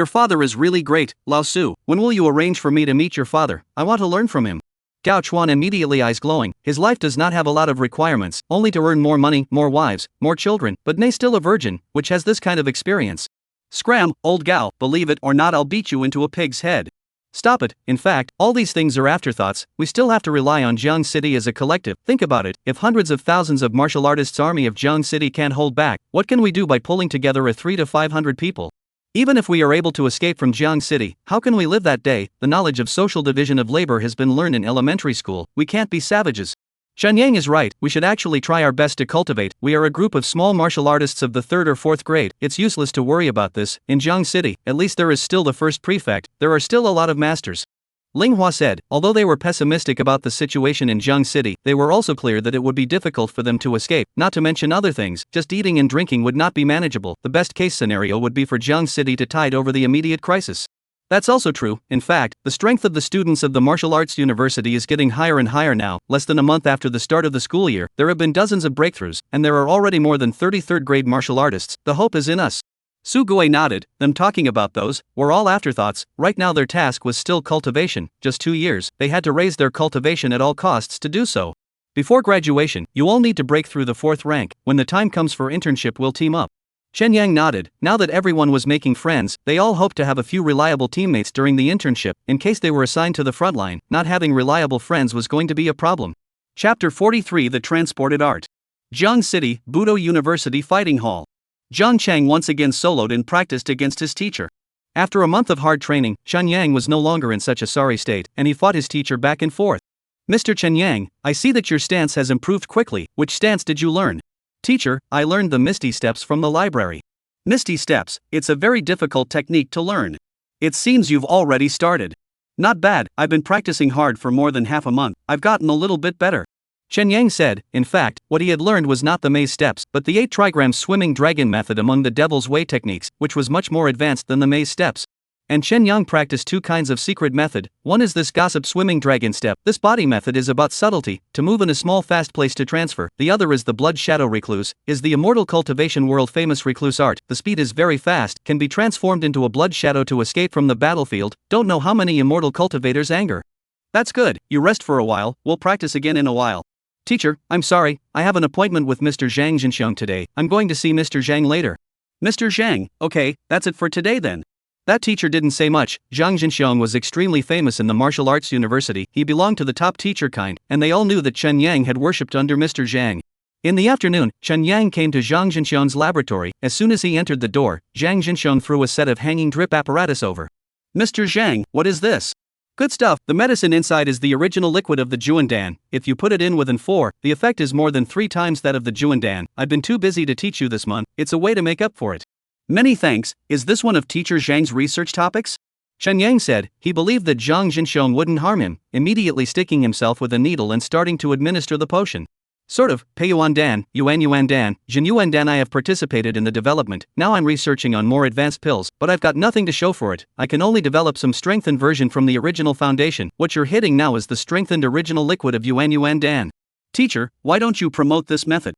father is really great, Lao Su. When will you arrange for me to meet your father? I want to learn from him. Gao Chuan immediately eyes glowing. His life does not have a lot of requirements, only to earn more money, more wives, more children, but nay still a virgin, which has this kind of experience. Scram, old Gao, believe it or not I'll beat you into a pig's head. Stop it. In fact, all these things are afterthoughts. We still have to rely on Jiang City as a collective. Think about it, if hundreds of thousands of martial artists' army of Jiang City can't hold back, what can we do by pulling together a 300 to 500 people? Even if we are able to escape from Jiang City, how can we live that day? The knowledge of social division of labor has been learned in elementary school. We can't be savages. Shen Yang is right, we should actually try our best to cultivate. We are a group of small martial artists of the 3rd or 4th grade. It's useless to worry about this. In Jiang City, at least there is still the first prefect, there are still a lot of masters. Linghua said, although they were pessimistic about the situation in Jiang City, they were also clear that it would be difficult for them to escape, not to mention other things. Just eating and drinking would not be manageable. The best case scenario would be for Jiang City to tide over the immediate crisis. That's also true. In fact, the strength of the students of the Martial Arts University is getting higher and higher now. Less than a month after the start of the school year, there have been dozens of breakthroughs, and there are already more than 30 third-grade martial artists. The hope is in us. Su Gui nodded. Them talking about those were all afterthoughts. Right now their task was still cultivation. Just 2 years, they had to raise their cultivation at all costs to do so. Before graduation, you all need to break through the 4th rank. When the time comes for internship, we'll team up. Chen Yang nodded. Now that everyone was making friends, they all hoped to have a few reliable teammates during the internship, in case they were assigned to the front line. Not having reliable friends was going to be a problem. Chapter 43: The Transported Art. Jiang City, Budo University Fighting Hall. Zhang Chang once again soloed and practiced against his teacher. After a month of hard training, Shen Yang was no longer in such a sorry state, and he fought his teacher back and forth. Mr. Chen Yang, I see that your stance has improved quickly. Which stance did you learn? Teacher, I learned the Misty Steps from the library. Misty Steps, it's a very difficult technique to learn. It seems you've already started. Not bad, I've been practicing hard for more than half a month. I've gotten a little bit better. Chen Yang said, in fact, what he had learned was not the maze steps, but the 8 trigram swimming dragon method among the Devil's Way techniques, which was much more advanced than the maze steps. And Chen Yang practiced 2 kinds of secret method. One is this gossip swimming dragon step. This body method is about subtlety, to move in a small fast place to transfer. The other is the blood shadow recluse, is the immortal cultivation world famous recluse art. The speed is very fast, can be transformed into a blood shadow to escape from the battlefield. Don't know how many immortal cultivators anger. That's good, you rest for a while, we'll practice again in a while. Teacher, I'm sorry, I have an appointment with Mr. Zhang Jinxiong today. I'm going to see Mr. Zhang later. Mr. Zhang, okay, that's it for today then. That teacher didn't say much. Zhang Jinxiong was extremely famous in the martial arts university. He belonged to the top teacher kind, and they all knew that Chen Yang had worshipped under Mr. Zhang. In the afternoon, Chen Yang came to Zhang Jinxiong's laboratory. As soon as he entered the door, Zhang Jinxiong threw a set of hanging drip apparatus over. Mr. Zhang, what is this? Good stuff. The medicine inside is the original liquid of the Juandan. If you put it in within 4, the effect is more than 3 times that of the Juandan. I've been too busy to teach you this month. It's a way to make up for it. Many thanks. Is this one of Teacher Zhang's research topics? Chen Yang said. He believed that Zhang Jinxiong wouldn't harm him, immediately sticking himself with a needle and starting to administer the potion. Sort of. Pei Yuan Dan, Yuan Dan, Jin Yuan Dan. I have participated in the development. Now I'm researching on more advanced pills, but I've got nothing to show for it. I can only develop some strengthened version from the original foundation. What you're hitting now is the strengthened original liquid of Yuan Dan. Teacher, why don't you promote this method?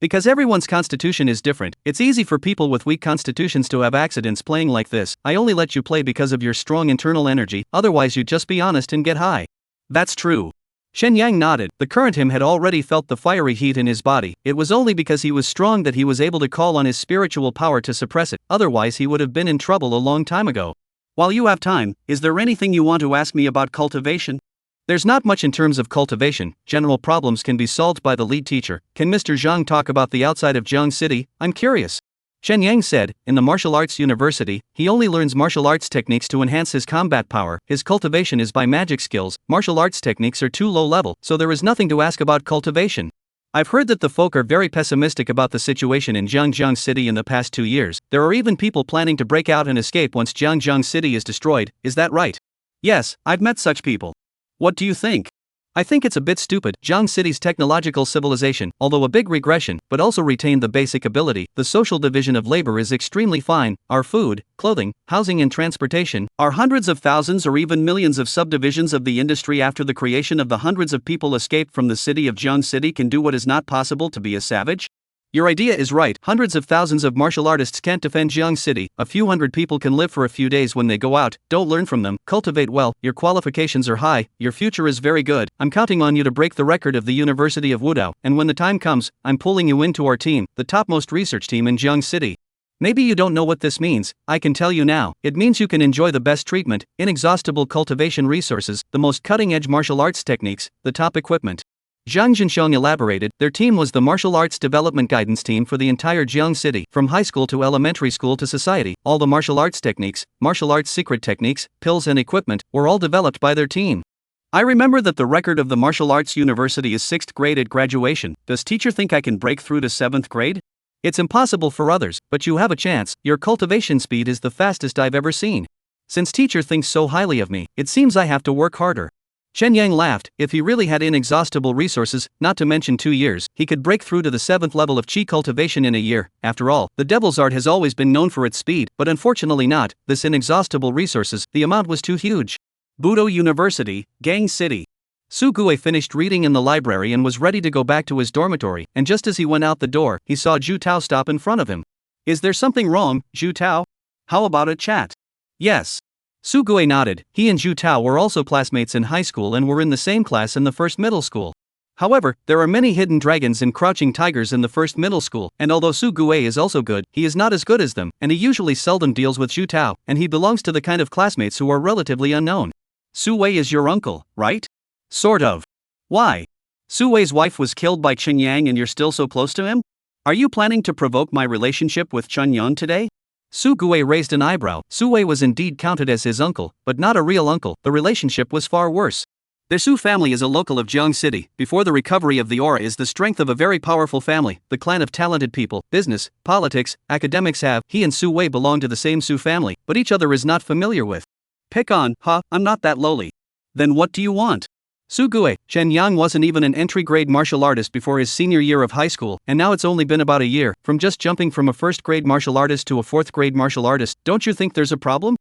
Because everyone's constitution is different. It's easy for people with weak constitutions to have accidents playing like this. I only let you play because of your strong internal energy, otherwise you'd just be honest and get high. That's true. Shen Yang nodded. The current him had already felt the fiery heat in his body. It was only because he was strong that he was able to call on his spiritual power to suppress it, otherwise he would have been in trouble a long time ago. While you have time, is there anything you want to ask me about cultivation? There's not much in terms of cultivation, general problems can be solved by the lead teacher. Can Mr. Jiang talk about the outside of Jiang City? I'm curious. Shen Yang said, in the martial arts university, he only learns martial arts techniques to enhance his combat power. His cultivation is by magic skills. Martial arts techniques are too low level, so there is nothing to ask about cultivation. I've heard that the folk are very pessimistic about the situation in Jiang City in the past 2 years. There are even people planning to break out and escape once Jiang City is destroyed. Is that right? Yes, I've met such people. What do you think? I think it's a bit stupid. Jiang City's technological civilization, although a big regression, but also retained the basic ability. The social division of labor is extremely fine. Our food, clothing, housing and transportation are hundreds of thousands or even millions of subdivisions of the industry. After the creation of the hundreds of people escaped from the city of Jiang City can do what is not possible to be a savage? Your idea is right. Hundreds of thousands of martial artists can't defend Jiang City. A few hundred people can live for a few days when they go out. Don't learn from them. Cultivate well. Your qualifications are high. Your future is very good. I'm counting on you to break the record of the University of Wudao. And when the time comes, I'm pulling you into our team, the topmost research team in Jiang City. Maybe you don't know what this means. I can tell you now. It means you can enjoy the best treatment, inexhaustible cultivation resources, the most cutting-edge martial arts techniques, the top equipment. Zhang Jinxiang elaborated, their team was the martial arts development guidance team for the entire Jiang City, from high school to elementary school to society. All the martial arts techniques, martial arts secret techniques, pills and equipment, were all developed by their team. I remember that the record of the martial arts university is 6th grade at graduation. Does teacher think I can break through to 7th grade? It's impossible for others, but you have a chance. Your cultivation speed is the fastest I've ever seen. Since teacher thinks so highly of me, it seems I have to work harder. Shen Yang laughed. If he really had inexhaustible resources, not to mention 2 years, he could break through to the 7th level of Qi cultivation in a year. After all, the devil's art has always been known for its speed, but unfortunately not. This inexhaustible resources, the amount was too huge. Budo University, Gang City. Su Gue finished reading in the library and was ready to go back to his dormitory, and just as he went out the door, he saw Zhu Tao stop in front of him. Is there something wrong, Zhu Tao? How about a chat? Yes. Su Gue nodded. He and Zhu Tao were also classmates in high school and were in the same class in the first middle school. However, there are many hidden dragons and crouching tigers in the first middle school, and although Su Gue is also good, he is not as good as them, and he usually seldom deals with Zhu Tao, and he belongs to the kind of classmates who are relatively unknown. Su Wei is your uncle, right? Sort of. Why? Su Wei's wife was killed by Chen Yang and you're still so close to him? Are you planning to provoke my relationship with Chen Yan today? Su Gue raised an eyebrow. Su Wei was indeed counted as his uncle, but not a real uncle. The relationship was far worse. The Su family is a local of Jiang City. Before the recovery of the aura is the strength of a very powerful family, the clan of talented people, business, politics, academics have. He and Su Wei belong to the same Su family, but each other is not familiar with. Pick on, I'm not that lowly. Then what do you want? Su Gue, Chen Yang wasn't even an entry-grade martial artist before his senior year of high school, and now it's only been about a year, from just jumping from a first-grade martial artist to a fourth-grade martial artist. Don't you think there's a problem?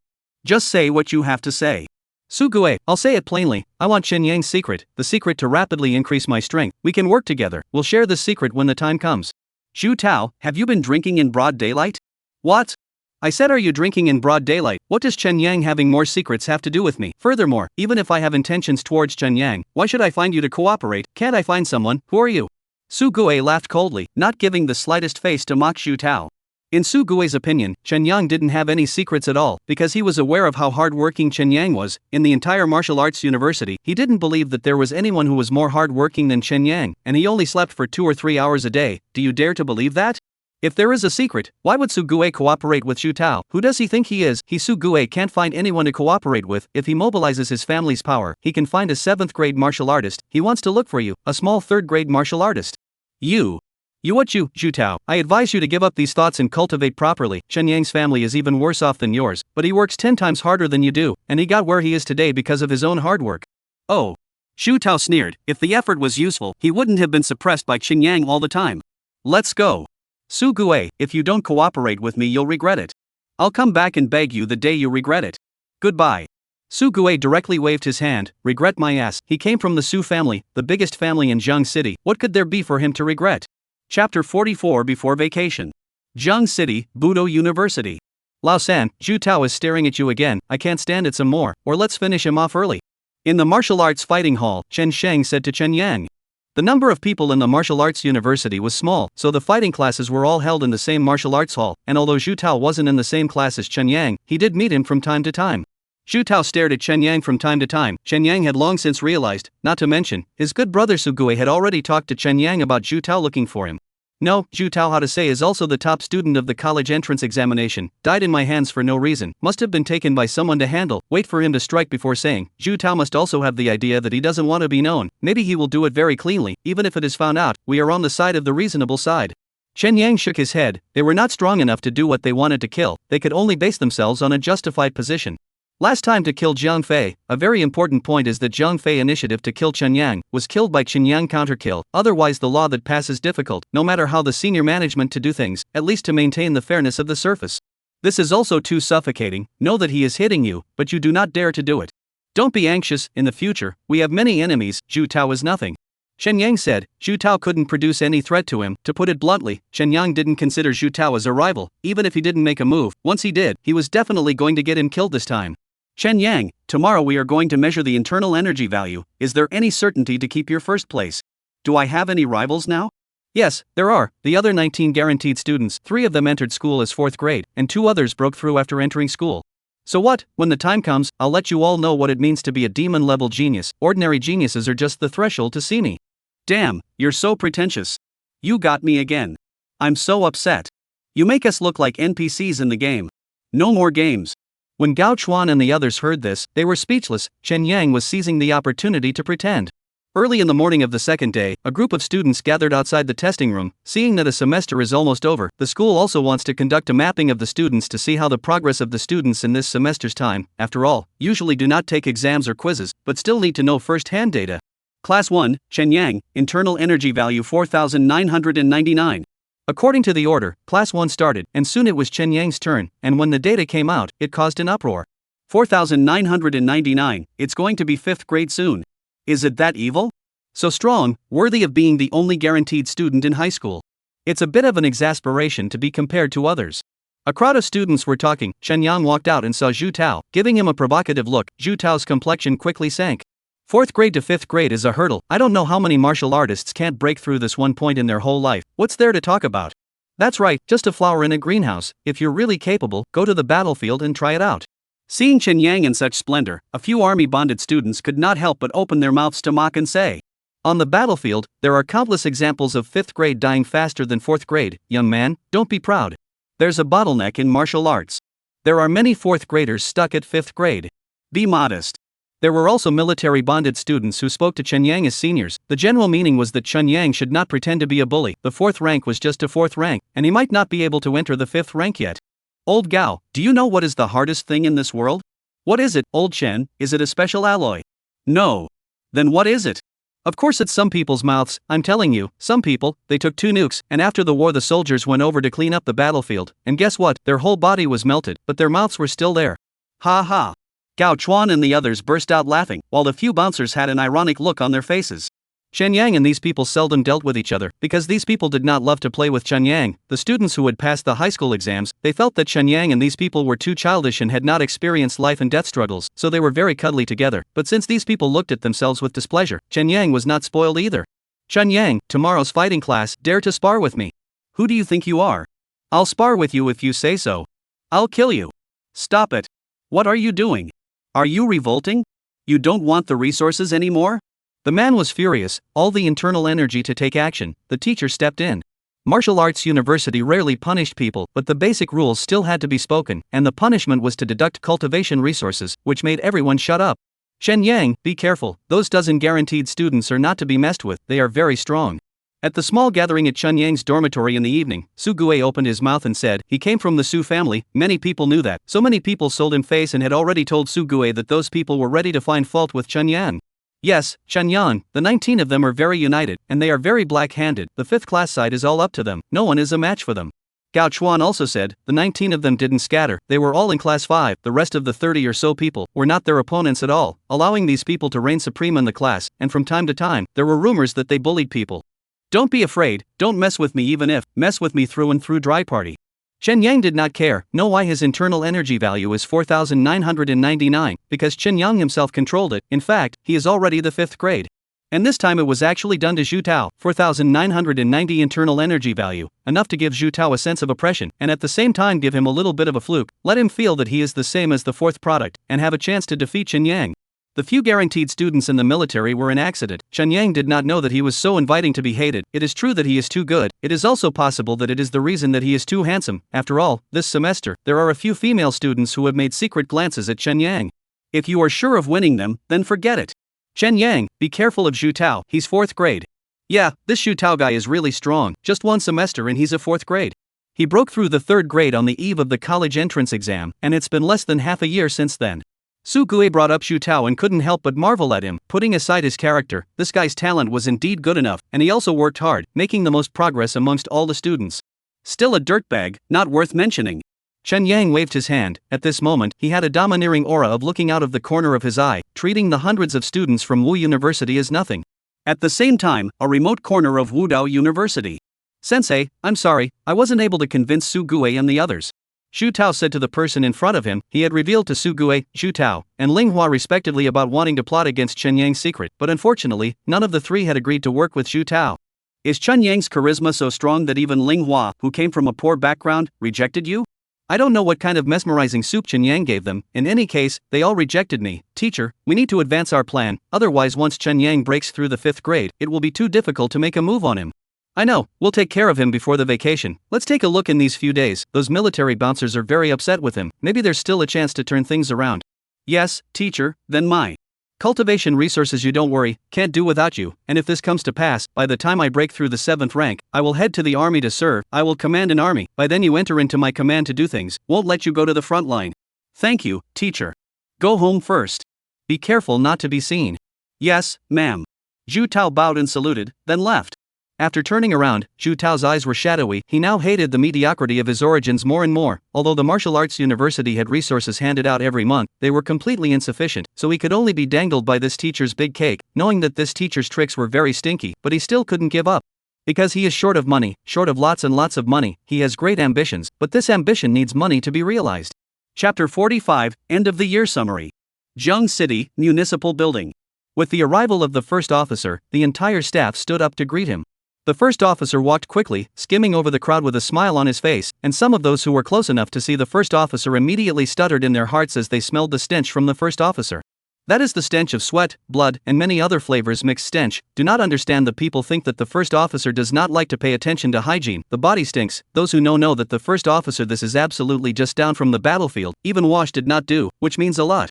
Just say what you have to say. Su Gue, I'll say it plainly. I want Chen Yang's secret, the secret to rapidly increase my strength. We can work together. We'll share this secret when the time comes. Zhu Tao, have you been drinking in broad daylight? What? I said, are you drinking in broad daylight? What does Chen Yang having more secrets have to do with me? Furthermore, even if I have intentions towards Chen Yang, why should I find you to cooperate? Can't I find someone? Who are you? Su Gue laughed coldly, not giving the slightest face to mock Zhu Tao. In Su Gui's opinion, Chen Yang didn't have any secrets at all, because he was aware of how hard-working Chen Yang was. In the entire martial arts university, he didn't believe that there was anyone who was more hard-working than Chen Yang, and he only slept for 2 or 3 hours a day. Do you dare to believe that? If there is a secret, why would Su Gue cooperate with Zhu Tao? Who does he think he is? Su Gue can't find anyone to cooperate with. If he mobilizes his family's power, he can find a 7th-grade martial artist. He wants to look for you, a small 3rd-grade martial artist. You, Zhu Tao, I advise you to give up these thoughts and cultivate properly. Chen Yang's family is even worse off than yours, but he works 10 times harder than you do, and he got where he is today because of his own hard work. Oh. Zhu Tao sneered. If the effort was useful, he wouldn't have been suppressed by Chen Yang all the time. Let's go. Su Gue, if you don't cooperate with me you'll regret it. I'll come back and beg you the day you regret it. Goodbye. Su Gue directly waved his hand. Regret my ass. He came from the Su family, the biggest family in Jiang City. What could there be for him to regret? Chapter 44 Before Vacation. Jiang City, Budo University. Lao San, Zhu Tao is staring at you again. I can't stand it some more, or let's finish him off early. In the martial arts fighting hall, Chen Sheng said to Chen Yang. The number of people in the martial arts university was small, so the fighting classes were all held in the same martial arts hall, and although Zhu Tao wasn't in the same class as Chen Yang, he did meet him from time to time. Zhu Tao stared at Chen Yang from time to time. Chen Yang had long since realized, not to mention, his good brother Sugui had already talked to Chen Yang about Zhu Tao looking for him. No, Zhu Tao, how to say, is also the top student of the college entrance examination, died in my hands for no reason, must have been taken by someone to handle, wait for him to strike before saying. Zhu Tao must also have the idea that he doesn't want to be known, maybe he will do it very cleanly, even if it is found out, we are on the side of the reasonable side. Chen Yang shook his head, they were not strong enough to do what they wanted to kill, they could only base themselves on a justified position. Last time to kill Jiang Fei, a very important point is that Jiang Fei initiative to kill Chen Yang was killed by Chen Yang counterkill, otherwise the law that passes difficult, no matter how the senior management to do things, at least to maintain the fairness of the surface. This is also too suffocating, know that he is hitting you, but you do not dare to do it. Don't be anxious, in the future, we have many enemies, Zhu Tao is nothing. Chen Yang said, Zhu Tao couldn't produce any threat to him, to put it bluntly, Chen Yang didn't consider Zhu Tao as a rival, even if he didn't make a move, once he did, he was definitely going to get him killed this time. Chen Yang, tomorrow we are going to measure the internal energy value, is there any certainty to keep your first place? Do I have any rivals now? Yes, there are, the other 19 guaranteed students, 3 of them entered school as 4th grade, and 2 others broke through after entering school. So what, when the time comes, I'll let you all know what it means to be a demon-level genius, ordinary geniuses are just the threshold to see me. Damn, you're so pretentious. You got me again. I'm so upset. You make us look like NPCs in the game. No more games. When Gao Chuan and the others heard this, they were speechless. Chen Yang was seizing the opportunity to pretend. Early in the morning of the second day, a group of students gathered outside the testing room. Seeing that a semester is almost over, the school also wants to conduct a mapping of the students to see how the progress of the students in this semester's time, after all, usually do not take exams or quizzes, but still need to know first-hand data. Class 1, Chen Yang, internal energy value 4,999. According to the order, Class 1 started, and soon it was Chen Yang's turn, and when the data came out, it caused an uproar. 4,999, it's going to be 5th grade soon. Is it that evil? So strong, worthy of being the only guaranteed student in high school. It's a bit of an exasperation to be compared to others. A crowd of students were talking. Chen Yang walked out and saw Zhu Tao, giving him a provocative look. Zhu Tao's complexion quickly sank. 4th grade to 5th grade is a hurdle. I don't know how many martial artists can't break through this one point in their whole life. What's there to talk about? That's right, just a flower in a greenhouse. If you're really capable, go to the battlefield and try it out. Seeing Chen Yang in such splendor, a few army-bonded students could not help but open their mouths to mock and say. On the battlefield, there are countless examples of 5th grade dying faster than 4th grade. Young man, don't be proud. There's a bottleneck in martial arts. There are many 4th graders stuck at 5th grade. Be modest. There were also military-bonded students who spoke to Chen Yang as seniors. The general meaning was that Chen Yang should not pretend to be a bully. The 4th rank was just a 4th rank, and he might not be able to enter the 5th rank yet. Old Gao, do you know what is the hardest thing in this world? What is it, Old Chen? Is it a special alloy? No. Then what is it? Of course it's some people's mouths, I'm telling you, some people, they took 2 nukes, and after the war the soldiers went over to clean up the battlefield, and guess what, their whole body was melted, but their mouths were still there. Ha ha. Gao Chuan and the others burst out laughing, while the few bouncers had an ironic look on their faces. Chen Yang and these people seldom dealt with each other, because these people did not love to play with Chen Yang. The students who had passed the high school exams, they felt that Chen Yang and these people were too childish and had not experienced life and death struggles, so they were very cuddly together. But since these people looked at themselves with displeasure, Chen Yang was not spoiled either. Chen Yang, tomorrow's fighting class, dare to spar with me. Who do you think you are? I'll spar with you if you say so. I'll kill you. Stop it. What are you doing? Are you revolting? You don't want the resources anymore? The man was furious, all the internal energy to take action. The teacher stepped in. Martial arts university rarely punished people, but the basic rules still had to be spoken, and the punishment was to deduct cultivation resources, which made everyone shut up. Chen Yang, be careful, those dozen guaranteed students are not to be messed with, they are very strong. At the small gathering at Chen Yang's dormitory in the evening, Su Gue opened his mouth and said, he came from the Su family. Many people knew that. So many people sold him face and had already told Su Gue that those people were ready to find fault with Chen Yang. Yes, Chen Yang, the 19 of them are very united, and they are very black-handed. The 5th class side is all up to them, no one is a match for them. Gao Chuan also said, the 19 of them didn't scatter, they were all in class 5, the rest of the 30 or so people were not their opponents at all, allowing these people to reign supreme in the class, and from time to time, there were rumors that they bullied people. Don't be afraid, don't mess with me even if, mess with me through and through dry party. Chen Yang did not care, know why his internal energy value is 4,999, because Chen Yang himself controlled it. In fact, he is already the 5th grade. And this time it was actually done to Zhu Tao, 4,990 internal energy value, enough to give Zhu Tao a sense of oppression, and at the same time give him a little bit of a fluke, let him feel that he is the same as the 4th product, and have a chance to defeat Chen Yang. The few guaranteed students in the military were an accident. Chen Yang did not know that he was so inviting to be hated. It is true that he is too good. It is also possible that it is the reason that he is too handsome. After all, this semester, there are a few female students who have made secret glances at Chen Yang. If you are sure of winning them, then forget it. Chen Yang, be careful of Zhu Tao, he's 4th grade. Yeah, this Zhu Tao guy is really strong, just 1 semester and he's a 4th grade. He broke through the 3rd grade on the eve of the college entrance exam, and it's been less than half a year since then. Su Gue brought up Zhu Tao and couldn't help but marvel at him. Putting aside his character, this guy's talent was indeed good enough, and he also worked hard, making the most progress amongst all the students. Still a dirtbag, not worth mentioning. Chen Yang waved his hand. At this moment, he had a domineering aura of looking out of the corner of his eye, treating the hundreds of students from Wu University as nothing. At the same time, a remote corner of Wudao University. Sensei, I'm sorry, I wasn't able to convince Su Gue and the others. Zhu Tao said to the person in front of him. He had revealed to Su Gue, Zhu Tao, and Linghua respectively about wanting to plot against Chen Yang's secret, but unfortunately, none of the 3 had agreed to work with Zhu Tao. Is Chen Yang's charisma so strong that even Linghua, who came from a poor background, rejected you? I don't know what kind of mesmerizing soup Chen Yang gave them. In any case, they all rejected me. Teacher, we need to advance our plan, otherwise once Chen Yang breaks through the 5th grade, it will be too difficult to make a move on him. I know, we'll take care of him before the vacation. Let's take a look in these few days. Those military bouncers are very upset with him. Maybe there's still a chance to turn things around. Yes, teacher, then my cultivation resources, you don't worry, can't do without you, and if this comes to pass, by the time I break through the 7th rank, I will head to the army to serve. I will command an army. By then you enter into my command to do things, won't let you go to the front line. Thank you, teacher. Go home first. Be careful not to be seen. Yes, ma'am. Zhu Tao bowed and saluted, then left. After turning around, Zhu Tao's eyes were shadowy. He now hated the mediocrity of his origins more and more. Although the martial arts university had resources handed out every month, they were completely insufficient, so he could only be dangled by this teacher's big cake, knowing that this teacher's tricks were very stinky, but he still couldn't give up. Because he is short of money, short of lots and lots of money, he has great ambitions, but this ambition needs money to be realized. Chapter 45, End of the Year Summary. Jiang City, Municipal Building. With the arrival of the first officer, the entire staff stood up to greet him. The first officer walked quickly, skimming over the crowd with a smile on his face, and some of those who were close enough to see the first officer immediately stuttered in their hearts as they smelled the stench from the first officer. That is the stench of sweat, blood, and many other flavors mixed stench. Do not understand the people think that the first officer does not like to pay attention to hygiene. The body stinks. Those who know that the first officer this is absolutely just down from the battlefield, even wash did not do, which means a lot.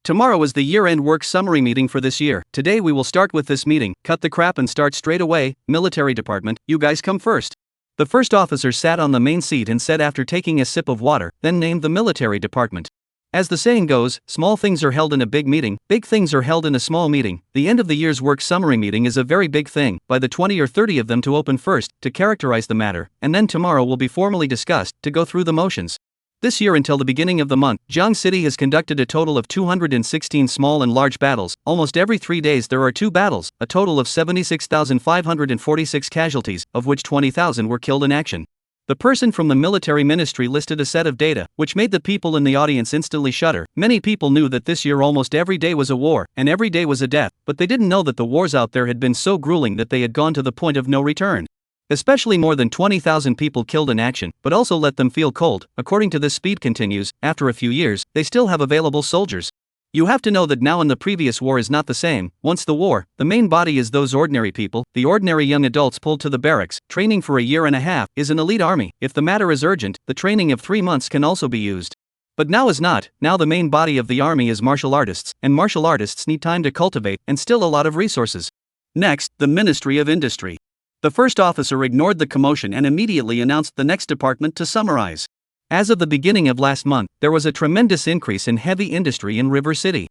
Tomorrow is the year-end work summary meeting for this year. Today we will start with this meeting, cut the crap and start straight away. Military department, you guys come first. The first officer sat on the main seat and said after taking a sip of water, then named the military department. As the saying goes, small things are held in a big meeting, big things are held in a small meeting. The end of the year's work summary meeting is a very big thing, by the 20 or 30 of them to open first, to characterize the matter, and then tomorrow will be formally discussed, to go through the motions. This year until the beginning of the month, Jiang City has conducted a total of 216 small and large battles. Almost every 3 days there are 2 battles, a total of 76,546 casualties, of which 20,000 were killed in action. The person from the military ministry listed a set of data, which made the people in the audience instantly shudder. Many people knew that this year almost every day was a war, and every day was a death, but they didn't know that the wars out there had been so grueling that they had gone to the point of no return. Especially more than 20,000 people killed in action, but also let them feel cold. According to this speed continues, after a few years, they still have available soldiers. You have to know that now and the previous war is not the same. Once the war, the main body is those ordinary people, the ordinary young adults pulled to the barracks. Training for a year and a half is an elite army. If the matter is urgent, the training of 3 months can also be used. But now is not. Now the main body of the army is martial artists, and martial artists need time to cultivate, and still a lot of resources. Next, the Ministry of Industry. The first officer ignored the commotion and immediately announced the next department to summarize. As of the beginning of last month, there was a tremendous increase in heavy industry in River City.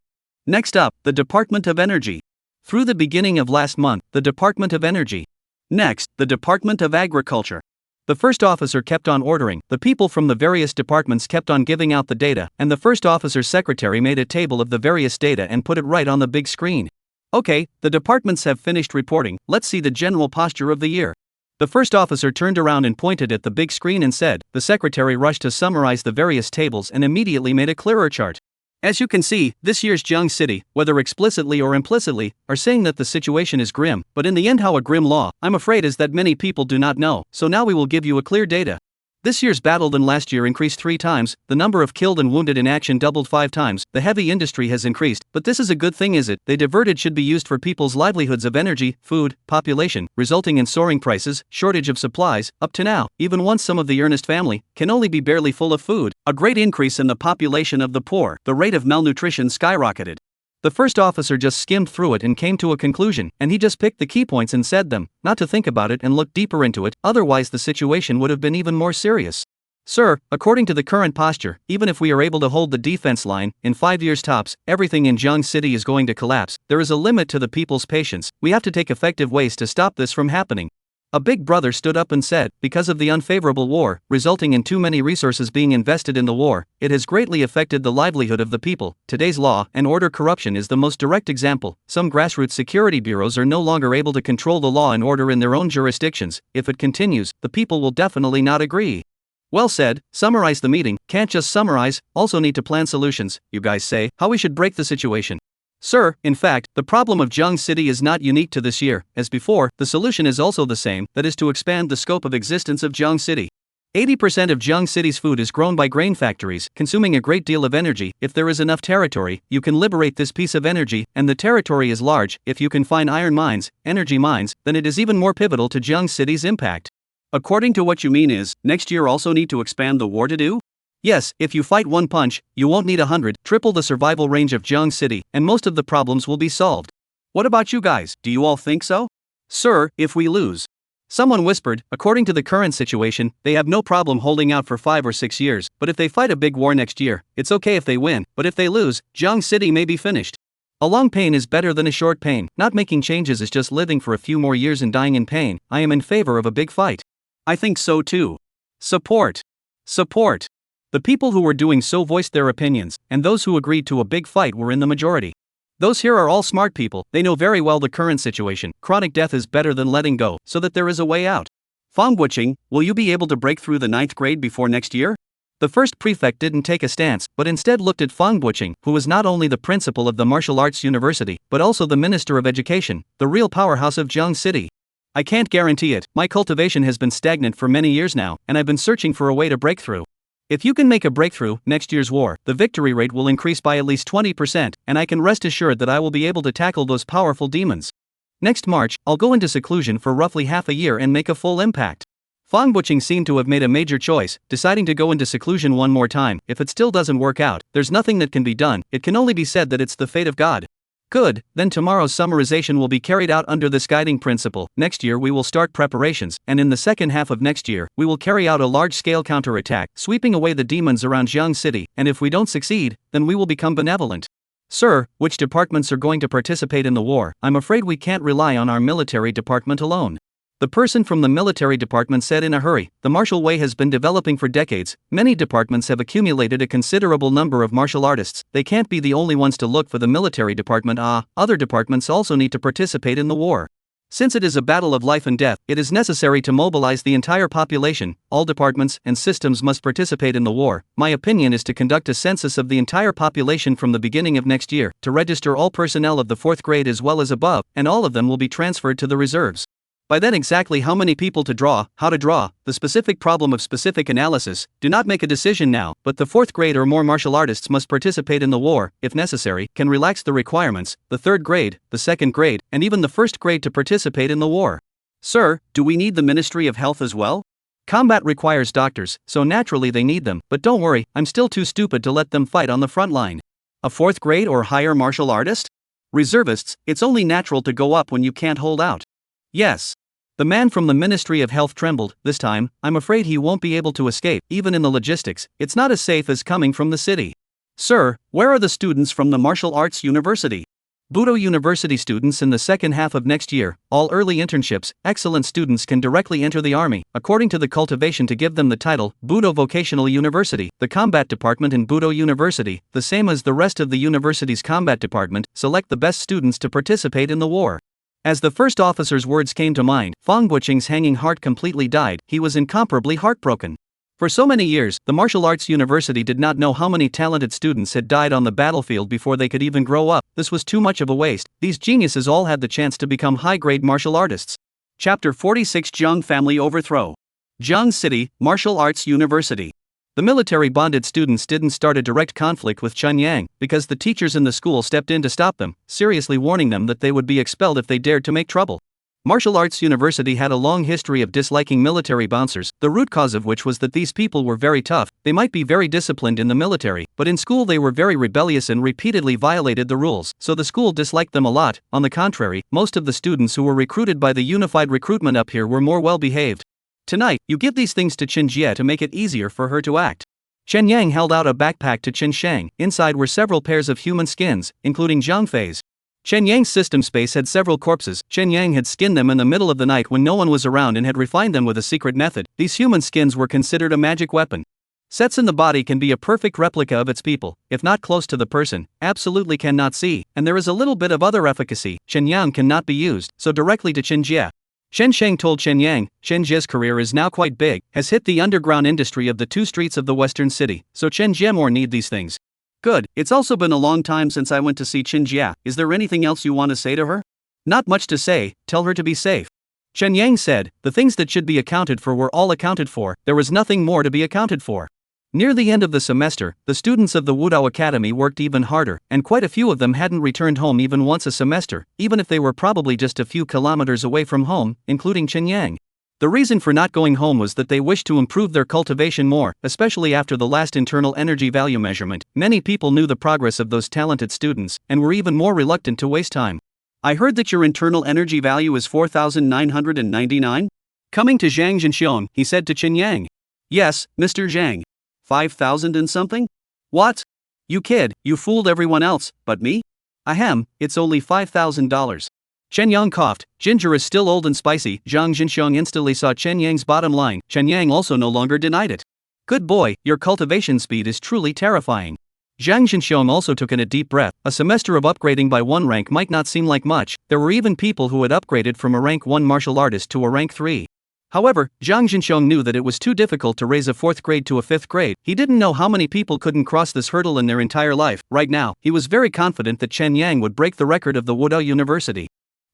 Next up, the Department of Energy. Through the beginning of last month, the Department of Energy. Next, the Department of Agriculture. The first officer kept on ordering, the people from the various departments kept on giving out the data, and the first officer's secretary made a table of the various data and put it right on the big screen. Okay, the departments have finished reporting, let's see the general posture of the year. The first officer turned around and pointed at the big screen and said. The secretary rushed to summarize the various tables and immediately made a clearer chart. As you can see, this year's Jiang City, whether explicitly or implicitly, are saying that the situation is grim, but in the end how a grim law, I'm afraid, is that many people do not know, so now we will give you a clear data. This year's battle than last year increased 3 times, the number of killed and wounded in action doubled 5 times, the heavy industry has increased, but this is a good thing, is it? They diverted should be used for people's livelihoods of energy, food, population, resulting in soaring prices, shortage of supplies, up to now, even once some of the earnest family, can only be barely full of food, a great increase in the population of the poor, the rate of malnutrition skyrocketed. The first officer just skimmed through it and came to a conclusion, and he just picked the key points and said them, not to think about it and look deeper into it, otherwise the situation would have been even more serious. Sir, according to the current posture, even if we are able to hold the defense line, in 5 years tops, everything in Jiang City is going to collapse. There is a limit to the people's patience. We have to take effective ways to stop this from happening. A big brother stood up and said, because of the unfavorable war, resulting in too many resources being invested in the war, it has greatly affected the livelihood of the people. Today's law and order corruption is the most direct example. Some grassroots security bureaus are no longer able to control the law and order in their own jurisdictions. If it continues, the people will definitely not agree. Well said, summarize the meeting, can't just summarize, also need to plan solutions, you guys say, how we should break the situation. Sir, in fact, the problem of Jiang City is not unique to this year. As before, the solution is also the same, that is to expand the scope of existence of Jiang City. 80% of Jiang City's food is grown by grain factories, consuming a great deal of energy. If there is enough territory, you can liberate this piece of energy, and the territory is large. If you can find iron mines, energy mines, then it is even more pivotal to Jiang City's impact. According to what you mean is, next year also need to expand the war to do? Yes, if you fight one punch, you won't need 100, triple the survival range of Jiang City, and most of the problems will be solved. What about you guys, do you all think so? Sir, if we lose. Someone whispered, according to the current situation, they have no problem holding out for 5 or 6 years, but if they fight a big war next year, it's okay if they win, but if they lose, Jiang City may be finished. A long pain is better than a short pain. Not making changes is just living for a few more years and dying in pain. I am in favor of a big fight. I think so too. Support. Support. The people who were doing so voiced their opinions, and those who agreed to a big fight were in the majority. Those here are all smart people, they know very well the current situation. Chronic death is better than letting go, so that there is a way out. Fang Buqing, will you be able to break through the 9th grade before next year? The first prefect didn't take a stance, but instead looked at Fang Buqing, who was not only the principal of the martial arts university, but also the minister of education, the real powerhouse of Jiang City. I can't guarantee it, my cultivation has been stagnant for many years now, and I've been searching for a way to break through. If you can make a breakthrough, next year's war, the victory rate will increase by at least 20%, and I can rest assured that I will be able to tackle those powerful demons. Next March, I'll go into seclusion for roughly half a year and make a full impact. Fang Buqing seemed to have made a major choice, deciding to go into seclusion one more time. If it still doesn't work out, there's nothing that can be done, it can only be said that it's the fate of God. Good, then tomorrow's summarization will be carried out under this guiding principle. Next year we will start preparations, and in the second half of next year, we will carry out a large-scale counterattack, sweeping away the demons around Jiang City, and if we don't succeed, then we will become benevolent. Sir, which departments are going to participate in the war? I'm afraid we can't rely on our military department alone. The person from the military department said in a hurry, the martial way has been developing for decades, many departments have accumulated a considerable number of martial artists, they can't be the only ones to look for the military department. Other departments also need to participate in the war. Since it is a battle of life and death, it is necessary to mobilize the entire population, all departments and systems must participate in the war. My opinion is to conduct a census of the entire population from the beginning of next year, to register all personnel of the 4th grade as well as above, and all of them will be transferred to the reserves. By then exactly how many people to draw, how to draw, the specific problem of specific analysis, do not make a decision now, but the 4th grade or more martial artists must participate in the war, if necessary, can relax the requirements, the 3rd grade, the 2nd grade, and even the 1st grade to participate in the war. Sir, do we need the Ministry of Health as well? Combat requires doctors, so naturally they need them, but don't worry, I'm still too stupid to let them fight on the front line. A 4th grade or higher martial artist? Reservists, it's only natural to go up when you can't hold out. Yes. The man from the Ministry of Health trembled. This time, I'm afraid he won't be able to escape, even in the logistics, it's not as safe as coming from the city. Sir, where are the students from the Martial Arts University? Budo University students in the second half of next year, all early internships, excellent students can directly enter the army, according to the cultivation to give them the title, Budo Vocational University. The combat department in Budo University, the same as the rest of the university's combat department, select the best students to participate in the war. As the first officer's words came to mind, Fang Buqing's hanging heart completely died. He was incomparably heartbroken. For so many years, the martial arts university did not know how many talented students had died on the battlefield before they could even grow up. This was too much of a waste. These geniuses all had the chance to become high-grade martial artists. Chapter 46: Jiang Family Overthrow. Jiang City, Martial Arts University. The military-bonded students didn't start a direct conflict with Chen Yang, because the teachers in the school stepped in to stop them, seriously warning them that they would be expelled if they dared to make trouble. Martial Arts University had a long history of disliking military bouncers, the root cause of which was that these people were very tough. They might be very disciplined in the military, but in school they were very rebellious and repeatedly violated the rules, so the school disliked them a lot. On the contrary, most of the students who were recruited by the unified recruitment up here were more well-behaved. Tonight, you give these things to Qin Jie to make it easier for her to act. Chen Yang held out a backpack to Qin Shang. Inside were several pairs of human skins, including Jiang Fei's. Chen Yang's system space had several corpses. Chen Yang had skinned them in the middle of the night when no one was around and had refined them with a secret method. These human skins were considered a magic weapon. Sets in the body can be a perfect replica of its people, if not close to the person, absolutely cannot see, and there is a little bit of other efficacy. Chen Yang cannot be used, so directly to Qin Jie. Chen Sheng told Chen Yang, Chen Jie's career is now quite big, has hit the underground industry of the two streets of the western city, so Chen Jie more need these things. Good, it's also been a long time since I went to see Qin Jie. Is there anything else you want to say to her? Not much to say, tell her to be safe. Chen Yang said, the things that should be accounted for were all accounted for, there was nothing more to be accounted for. Near the end of the semester, the students of the Wudao Academy worked even harder, and quite a few of them hadn't returned home even once a semester, even if they were probably just a few kilometers away from home, including Chen Yang. The reason for not going home was that they wished to improve their cultivation more, especially after the last internal energy value measurement. Many people knew the progress of those talented students, and were even more reluctant to waste time. I heard that your internal energy value is 4,999? Coming to Zhang Zhenxiong, he said to Chen Yang. Yes, Mr. Zhang. 5,000 and something? What? You kid, you fooled everyone else, but me? Ahem, it's only $5,000. Chen Yang coughed. Ginger is still old and spicy. Zhang Zhenxiong instantly saw Chen Yang's bottom line. Chen Yang also no longer denied it. Good boy, your cultivation speed is truly terrifying. Zhang Zhenxiong also took in a deep breath. A semester of upgrading by one rank might not seem like much. There were even people who had upgraded from a rank 1 martial artist to a rank 3. However, Zhang Zhenxiong knew that it was too difficult to raise a 4th grade to a 5th grade. He didn't know how many people couldn't cross this hurdle in their entire life. Right now, he was very confident that Chen Yang would break the record of the Wudao University.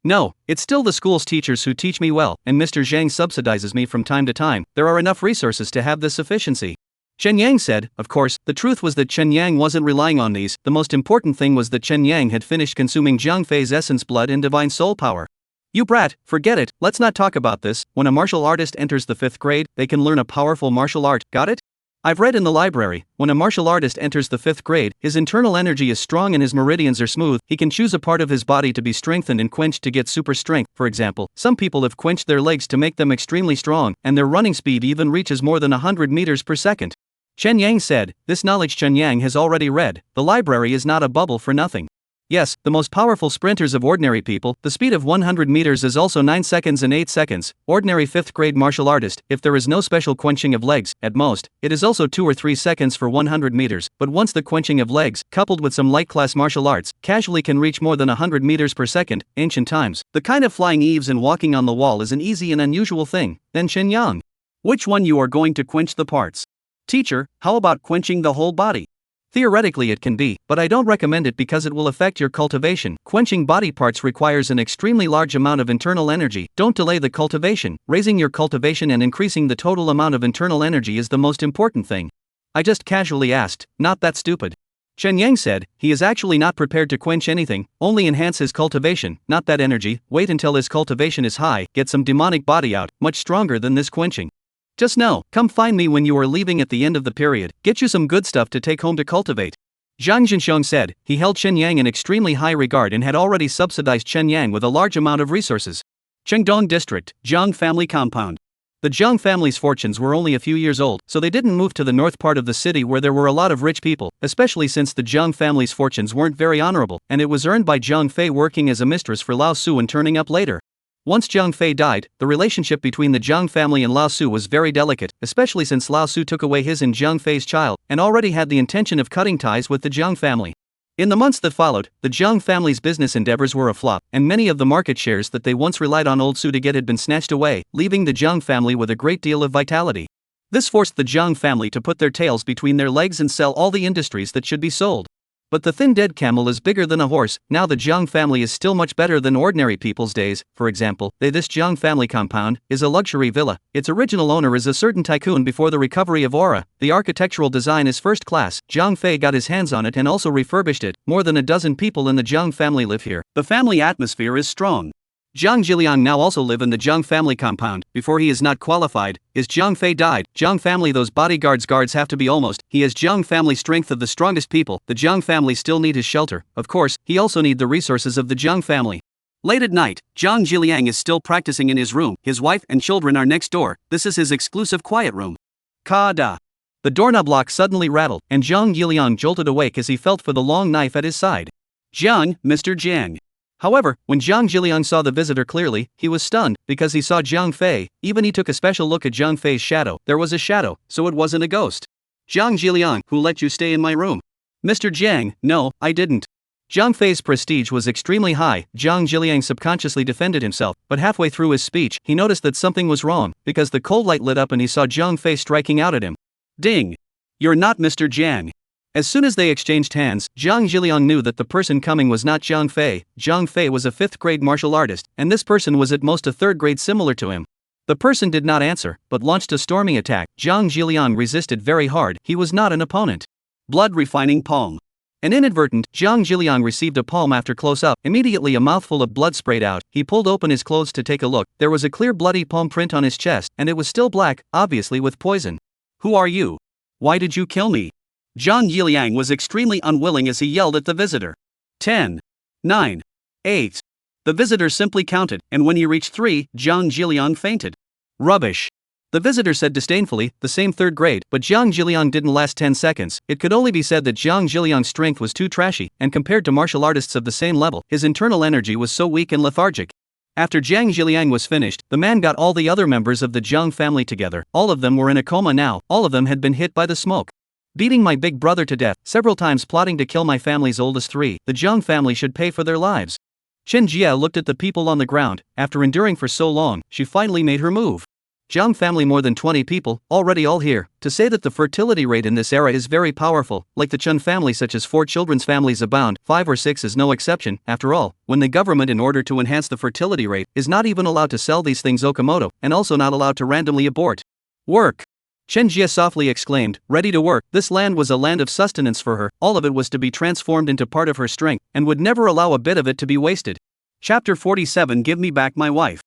No, it's still the school's teachers who teach me well, and Mr. Zhang subsidizes me from time to time. There are enough resources to have this efficiency. Chen Yang said. Of course, the truth was that Chen Yang wasn't relying on these. The most important thing was that Chen Yang had finished consuming Jiang Fei's essence blood and divine soul power. You brat, forget it, let's not talk about this. When a martial artist enters the 5th grade, they can learn a powerful martial art, got it? I've read in the library, when a martial artist enters the 5th grade, his internal energy is strong and his meridians are smooth. He can choose a part of his body to be strengthened and quenched to get super strength. For example, some people have quenched their legs to make them extremely strong, and their running speed even reaches more than 100 meters per second. Chen Yang said, this knowledge Chen Yang has already read. The library is not a bubble for nothing. Yes, the most powerful sprinters of ordinary people, the speed of 100 meters is also 9 seconds and 8 seconds. Ordinary 5th grade martial artist, if there is no special quenching of legs, at most, it is also 2 or 3 seconds for 100 meters, but once the quenching of legs, coupled with some light class martial arts, casually can reach more than 100 meters per second. Ancient times, the kind of flying eaves and walking on the wall is an easy and unusual thing. Then Chen Yang. Which one you are going to quench the parts? Teacher, how about quenching the whole body? Theoretically it can be, but I don't recommend it because it will affect your cultivation. Quenching body parts requires an extremely large amount of internal energy. Don't delay the cultivation. Raising your cultivation and increasing the total amount of internal energy is the most important thing. I just casually asked, not that stupid. Chen Yang said, he is actually not prepared to quench anything, only enhance his cultivation, not that energy. Wait until his cultivation is high, get some demonic body out, much stronger than this quenching. Just know, come find me when you are leaving at the end of the period, get you some good stuff to take home to cultivate. Zhang Zhenxiong said. He held Chen Yang in extremely high regard and had already subsidized Chen Yang with a large amount of resources. Chengdong District, Jiang Family Compound. The Jiang family's fortunes were only a few years old, so they didn't move to the north part of the city where there were a lot of rich people, especially since the Jiang family's fortunes weren't very honorable, and it was earned by Jiang Fei working as a mistress for Lao Su and turning up later. Once Jiang Fei died, the relationship between the Jiang family and Lao Su was very delicate, especially since Lao Su took away his and Jiang Fei's child, and already had the intention of cutting ties with the Jiang family. In the months that followed, the Jiang family's business endeavors were a flop, and many of the market shares that they once relied on old Su to get had been snatched away, leaving the Jiang family with a great deal of vitality. This forced the Jiang family to put their tails between their legs and sell all the industries that should be sold. But the thin dead camel is bigger than a horse. Now the Jiang family is still much better than ordinary people's days. For example, this Jiang family compound is a luxury villa. Its original owner is a certain tycoon before the recovery of aura. The architectural design is first class. Jiang Fei got his hands on it and also refurbished it. More than a dozen people in the Jiang family live here. The family atmosphere is strong. Jiang Jiliang now also live in the Jiang family compound. Before he is not qualified, is Jiang Fei died. Jiang family those bodyguards have to be almost. He has Jiang family strength of the strongest people. The Jiang family still need his shelter. Of course, he also need the resources of the Jiang family. Late at night, Jiang Jiliang is still practicing in his room. His wife and children are next door. This is his exclusive quiet room. Ka-da. The doorknob lock suddenly rattled, and Jiang Jiliang jolted awake as he felt for the long knife at his side. Jiang, Mr. Jiang. However, when Jiang Jiliang saw the visitor clearly, he was stunned, because he saw Jiang Fei. Even he took a special look at Jiang Fei's shadow. There was a shadow, so it wasn't a ghost. Jiang Jiliang, who let you stay in my room? Mr. Jiang, no, I didn't. Jiang Fei's prestige was extremely high. Jiang Jiliang subconsciously defended himself, but halfway through his speech, he noticed that something was wrong, because the cold light lit up and he saw Jiang Fei striking out at him. Ding! You're not Mr. Jiang. As soon as they exchanged hands, Jiang Jiliang knew that the person coming was not Jiang Fei. Jiang Fei was a 5th grade martial artist, and this person was at most a 3rd grade similar to him. The person did not answer, but launched a storming attack. Jiang Jiliang resisted very hard. He was not an opponent. Blood refining palm. An inadvertent, Jiang Jiliang received a palm after close up. Immediately a mouthful of blood sprayed out. He pulled open his clothes to take a look. There was a clear bloody palm print on his chest, and it was still black, obviously with poison. Who are you? Why did you kill me? Jiang Jiliang was extremely unwilling as he yelled at the visitor. 10, 9, 8. The visitor simply counted, and when he reached 3, Jiang Jiliang fainted. Rubbish. The visitor said disdainfully, the same 3rd grade, but Jiang Jiliang didn't last 10 seconds. It could only be said that Jiang Jiliang's strength was too trashy, and compared to martial artists of the same level, his internal energy was so weak and lethargic. After Jiang Jiliang was finished, the man got all the other members of the Jiang family together. All of them were in a coma now. All of them had been hit by the smoke. Beating my big brother to death, several times plotting to kill my family's oldest 3, the Jiang family should pay for their lives. Chen Jia looked at the people on the ground. After enduring for so long, she finally made her move. Jiang family more than 20 people, already all here. To say that the fertility rate in this era is very powerful, like the Chen family such as 4 children's families abound, 5 or 6 is no exception. After all, when the government in order to enhance the fertility rate, is not even allowed to sell these things Okamoto, and also not allowed to randomly abort. Work! Chen Jia softly exclaimed, ready to work. This land was a land of sustenance for her, all of it was to be transformed into part of her strength, and would never allow a bit of it to be wasted. Chapter 47 Give Me Back My Wife.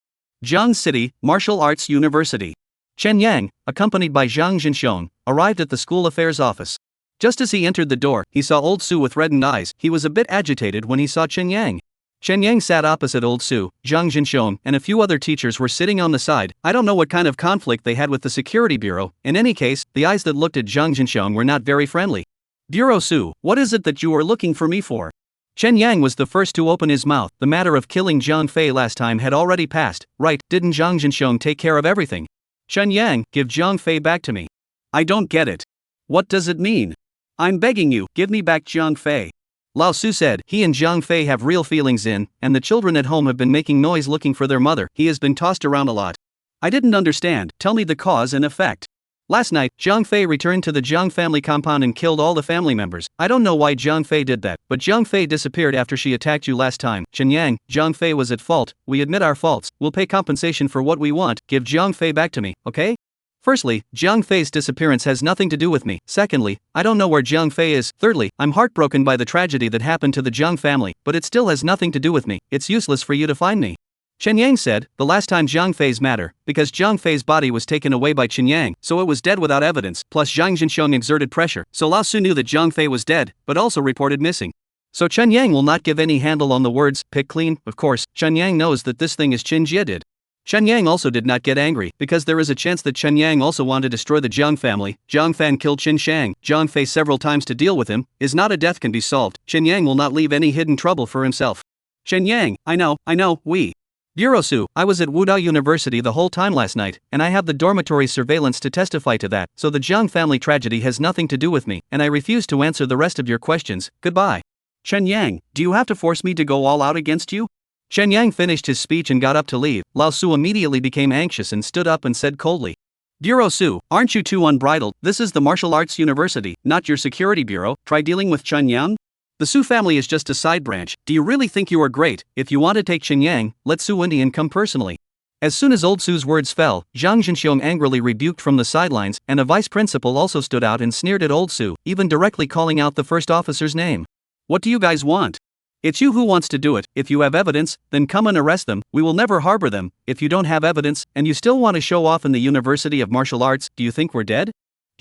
Jiang City, Martial Arts University. Chen Yang, accompanied by Zhang Jinshong, arrived at the school affairs office. Just as he entered the door, he saw old Su with reddened eyes. He was a bit agitated when he saw Chen Yang. Chen Yang sat opposite old Su, Zhang Jinshong, and a few other teachers were sitting on the side. I don't know what kind of conflict they had with the security bureau. In any case, the eyes that looked at Zhang Jinshong were not very friendly. Bureau Su, what is it that you are looking for me for? Chen Yang was the first to open his mouth. The matter of killing Jiang Fei last time had already passed, right? Didn't Zhang Jinshong take care of everything? Chen Yang, give Jiang Fei back to me. I don't get it. What does it mean? I'm begging you, give me back Jiang Fei. Lao Su said, he and Jiang Fei have real feelings in, and the children at home have been making noise looking for their mother. He has been tossed around a lot. I didn't understand, tell me the cause and effect. Last night, Jiang Fei returned to the Jiang family compound and killed all the family members. I don't know why Jiang Fei did that, but Jiang Fei disappeared after she attacked you last time. Chen Yang, Jiang Fei was at fault, we admit our faults, we'll pay compensation for what we want, give Jiang Fei back to me, okay? Firstly, Jiang Fei's disappearance has nothing to do with me. Secondly, I don't know where Jiang Fei is. Thirdly, I'm heartbroken by the tragedy that happened to the Jiang family, but it still has nothing to do with me. It's useless for you to find me. Chen Yang said, the last time Jiang Fei's matter, because Jiang Fei's body was taken away by Chen Yang, so it was dead without evidence, plus Zhang Jinshong exerted pressure, so Lao Su knew that Jiang Fei was dead, but also reported missing. So Chen Yang will not give any handle on the words, pick clean. Of course, Chen Yang knows that this thing is Chen Jia did. Chen Yang also did not get angry, because there is a chance that Chen Yang also wanted to destroy the Jiang family. Jiang Fan killed Chen Shang, Jiang Fei several times to deal with him, is not a death can be solved. Chen Yang will not leave any hidden trouble for himself. Chen Yang, I know, we. Bureau Su, I was at Wudao University the whole time last night, and I have the dormitory surveillance to testify to that, so the Jiang family tragedy has nothing to do with me, and I refuse to answer the rest of your questions, goodbye. Chen Yang, do you have to force me to go all out against you? Chen Yang finished his speech and got up to leave. Lao Su immediately became anxious and stood up and said coldly, Bureau Su, aren't you too unbridled? This is the martial arts university, not your security bureau. Try dealing with Chen Yang? The Su family is just a side branch. Do you really think you are great? If you want to take Chen Yang, let Su Indian come personally. As soon as old Su's words fell, Zhang Zhenxiong angrily rebuked from the sidelines, and a vice principal also stood out and sneered at old Su, even directly calling out the first officer's name. What do you guys want? It's you who wants to do it. If you have evidence, then come and arrest them. We will never harbor them. If you don't have evidence, and you still want to show off in the University of Martial Arts, do you think we're dead?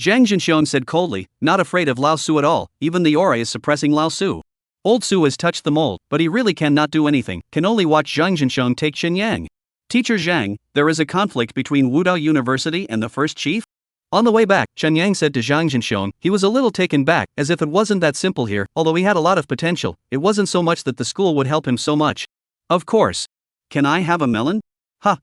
Zhang Zhenxiong said coldly, not afraid of Lao Su at all. Even the aura is suppressing Lao Su. Old Su has touched the mold, but he really cannot do anything, can only watch Zhang Zhenxiong take Chen Yang. Teacher Zhang, there is a conflict between Wudao University and the first chief? On the way back, Chen Yang said to Zhang Zhenxiong, he was a little taken back, as if it wasn't that simple here. Although he had a lot of potential, it wasn't so much that the school would help him so much. Of course. Can I have a melon?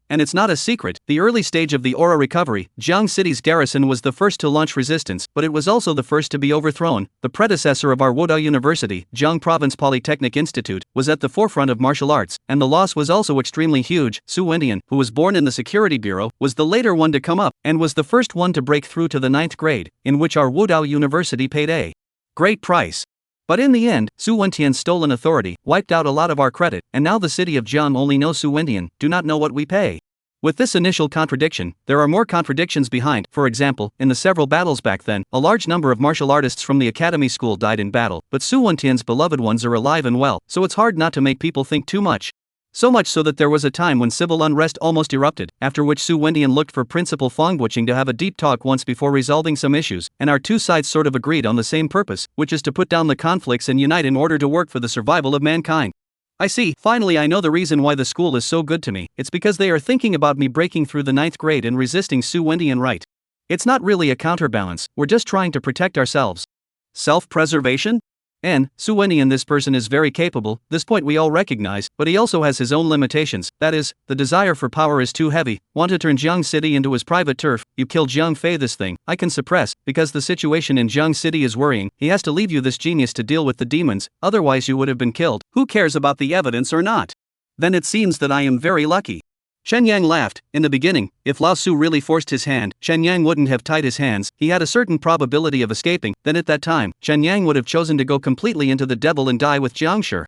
And it's not a secret, the early stage of the aura recovery, Jiang City's garrison was the first to launch resistance, but it was also the first to be overthrown. The predecessor of our Wudao University, Jiang Province Polytechnic Institute, was at the forefront of martial arts, and the loss was also extremely huge. Su Wendian, who was born in the security bureau, was the later one to come up, and was the first one to break through to the 9th grade, in which our Wudao University paid a great price. But in the end, Su Wentian's stolen authority wiped out a lot of our credit, and now the city of Jiang only knows Su Wentian, do not know what we pay. With this initial contradiction, there are more contradictions behind. For example, in the several battles back then, a large number of martial artists from the academy school died in battle, but Su Wentian's beloved ones are alive and well, so it's hard not to make people think too much. So much so that there was a time when civil unrest almost erupted, after which Su Wendian looked for Principal Fong Buqing to have a deep talk once before resolving some issues, and our two sides sort of agreed on the same purpose, which is to put down the conflicts and unite in order to work for the survival of mankind. I see, finally I know the reason why the school is so good to me. It's because they are thinking about me breaking through the 9th grade and resisting Su Wendian right. It's not really a counterbalance, we're just trying to protect ourselves. Self-preservation? And, Su Wendian, this person is very capable, this point we all recognize, but he also has his own limitations, that is, the desire for power is too heavy, want to turn Jiang City into his private turf. You kill Jiang Fei, this thing, I can suppress, because the situation in Jiang City is worrying. He has to leave you this genius to deal with the demons, otherwise you would have been killed. Who cares about the evidence or not? Then it seems that I am very lucky. Chen Yang laughed. In the beginning, if Lao Su really forced his hand, Chen Yang wouldn't have tied his hands. He had a certain probability of escaping. Then at that time, Chen Yang would have chosen to go completely into the devil and die with Jiang Shi.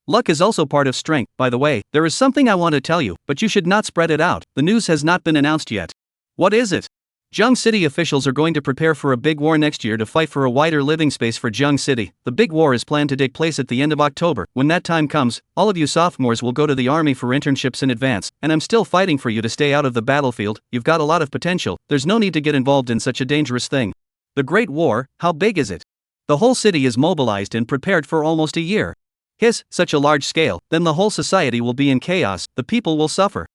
Luck is also part of strength. By the way, there is something I want to tell you, but you should not spread it out. The news has not been announced yet. What is it? Jiang City officials are going to prepare for a big war next year to fight for a wider living space for Jiang City. The big war is planned to take place at the end of October. When that time comes, all of you sophomores will go to the army for internships in advance, and I'm still fighting for you to stay out of the battlefield. You've got a lot of potential, there's no need to get involved in such a dangerous thing. The Great War, how big is it? The whole city is mobilized and prepared for almost a year. Such a large scale, then the whole society will be in chaos, the people will suffer.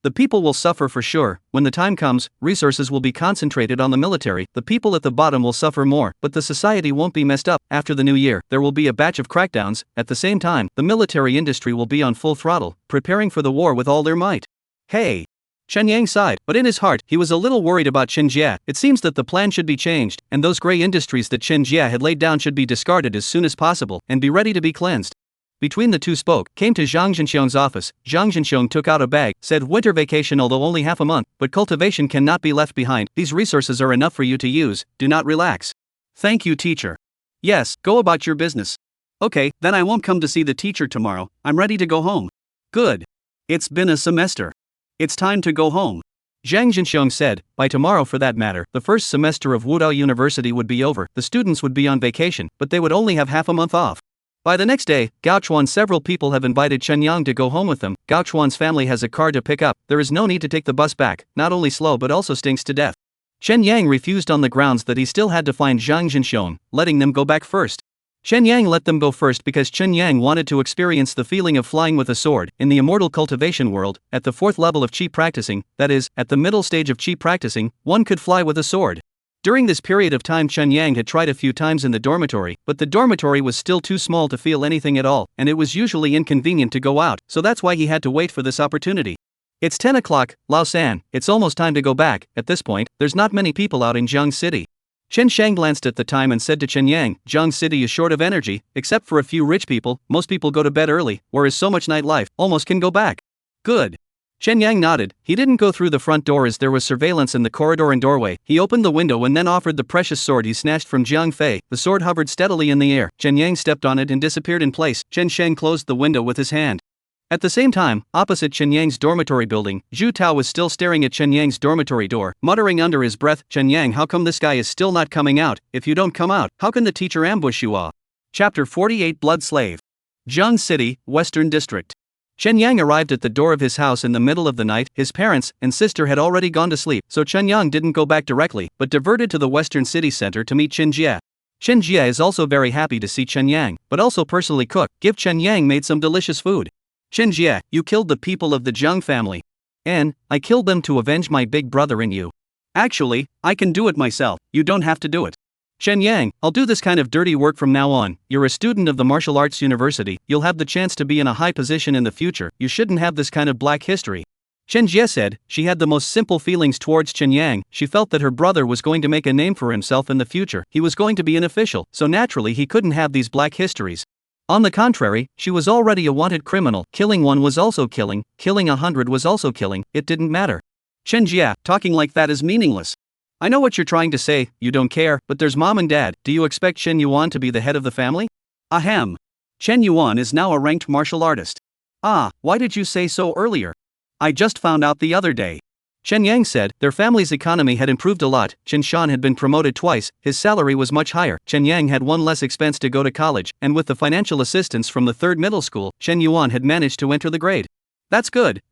The people will suffer for sure. When the time comes, resources will be concentrated on the military. The people at the bottom will suffer more, but the society won't be messed up. After the new year, there will be a batch of crackdowns. At the same time, the military industry will be on full throttle, preparing for the war with all their might. Hey! Chen Yang sighed, but in his heart, he was a little worried about Chen Jia. It seems that the plan should be changed, and those gray industries that Chen Jia had laid down should be discarded as soon as possible, and be ready to be cleansed. Between the two spoke, came to Zhang Zhenxiong's office. Zhang Zhenxiong took out a bag, said winter vacation although only half a month, but cultivation cannot be left behind. These resources are enough for you to use, do not relax. Thank you, teacher. Yes, go about your business. Okay, then I won't come to see the teacher tomorrow, I'm ready to go home. Good. It's been a semester. It's time to go home. Zhang Zhenxiong said, by tomorrow for that matter, the first semester of Wudao University would be over, the students would be on vacation, but they would only have half a month off. By the next day, Gaochuan several people have invited Chen Yang to go home with them. Gaochuan's family has a car to pick up, there is no need to take the bus back, not only slow but also stinks to death. Chen Yang refused on the grounds that he still had to find Zhang Zhenxiong, letting them go back first. Chen Yang let them go first because Chen Yang wanted to experience the feeling of flying with a sword. In the immortal cultivation world, at the 4th level of Qi practicing, that is, at the middle stage of Qi practicing, one could fly with a sword. During this period of time Chen Yang had tried a few times in the dormitory, but the dormitory was still too small to feel anything at all, and it was usually inconvenient to go out, so that's why he had to wait for this opportunity. It's 10 o'clock, Lao San, it's almost time to go back. At this point, there's not many people out in Jiang City. Chen Shang glanced at the time and said to Chen Yang, Jiang City is short of energy, except for a few rich people, most people go to bed early, whereas so much nightlife, almost can go back. Good. Chen Yang nodded. He didn't go through the front door as there was surveillance in the corridor and doorway. He opened the window and then offered the precious sword he snatched from Jiang Fei. The sword hovered steadily in the air. Chen Yang stepped on it and disappeared in place. Chen Shang closed the window with his hand. At the same time, opposite Chen Yang's dormitory building, Zhu Tao was still staring at Chen Yang's dormitory door, muttering under his breath, Chen Yang, how come this guy is still not coming out? If you don't come out, how can the teacher ambush you all? Chapter 48 Blood Slave. Jiang City, Western District. Chen Yang arrived at the door of his house in the middle of the night. His parents and sister had already gone to sleep, so Chen Yang didn't go back directly, but diverted to the Western City Center to meet Chen Jie. Chen Jie is also very happy to see Chen Yang, but also personally cook. Chen Yang made some delicious food. Chen Jie, you killed the people of the Jiang family. And I killed them to avenge my big brother and you. Actually, I can do it myself, you don't have to do it. Chen Yang, I'll do this kind of dirty work from now on. You're a student of the martial arts university, you'll have the chance to be in a high position in the future, you shouldn't have this kind of black history. Chen Jie said. She had the most simple feelings towards Chen Yang. She felt that her brother was going to make a name for himself in the future. He was going to be an official, so naturally he couldn't have these black histories. On the contrary, she was already a wanted criminal. Killing one was also killing 100 was also killing, it didn't matter. Chen Jie, talking like that is meaningless. I know what you're trying to say, you don't care, but there's mom and dad. Do you expect Chen Yuan to be the head of the family? Ahem. Chen Yuan is now a ranked martial artist. Ah, why did you say so earlier? I just found out the other day. Chen Yang said. Their family's economy had improved a lot. Chen Shan had been promoted twice, his salary was much higher. Chen Yang had one less expense to go to college, and with the financial assistance from the third middle school, Chen Yuan had managed to enter the grade. That's good,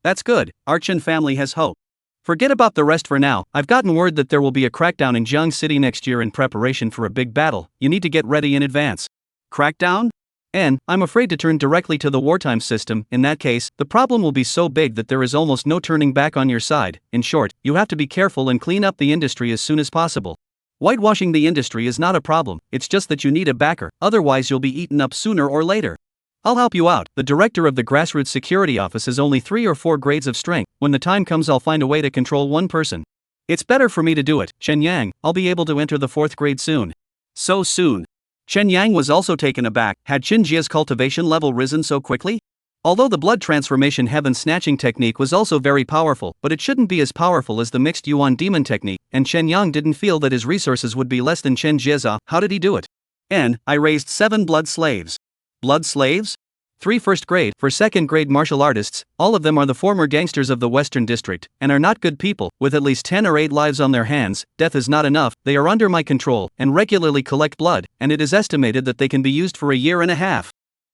our Chen family has hope. Forget about the rest for now. I've gotten word that there will be a crackdown in Jiang City next year in preparation for a big battle. You need to get ready in advance. Crackdown? And I'm afraid to turn directly to the wartime system. In that case, the problem will be so big that there is almost no turning back on your side. In short, you have to be careful and clean up the industry as soon as possible. Whitewashing the industry is not a problem, it's just that you need a backer, otherwise you'll be eaten up sooner or later. I'll help you out. The director of the grassroots security office is only 3 or 4 grades of strength. When the time comes, I'll find a way to control one person. It's better for me to do it. Chen Yang, I'll be able to enter the 4th grade soon. So soon. Chen Yang was also taken aback. Had Chen Jie's cultivation level risen so quickly? Although the blood transformation heaven snatching technique was also very powerful, but it shouldn't be as powerful as the mixed Yuan demon technique, and Chen Yang didn't feel that his resources would be less than Chen Jie's. How did he do it? I raised 7 blood slaves. Blood slaves? 3 first grade, for 2nd grade martial artists, all of them are the former gangsters of the Western District, and are not good people, with at least 10 or 8 lives on their hands. Death is not enough, they are under my control, and regularly collect blood, and it is estimated that they can be used for a year and a half.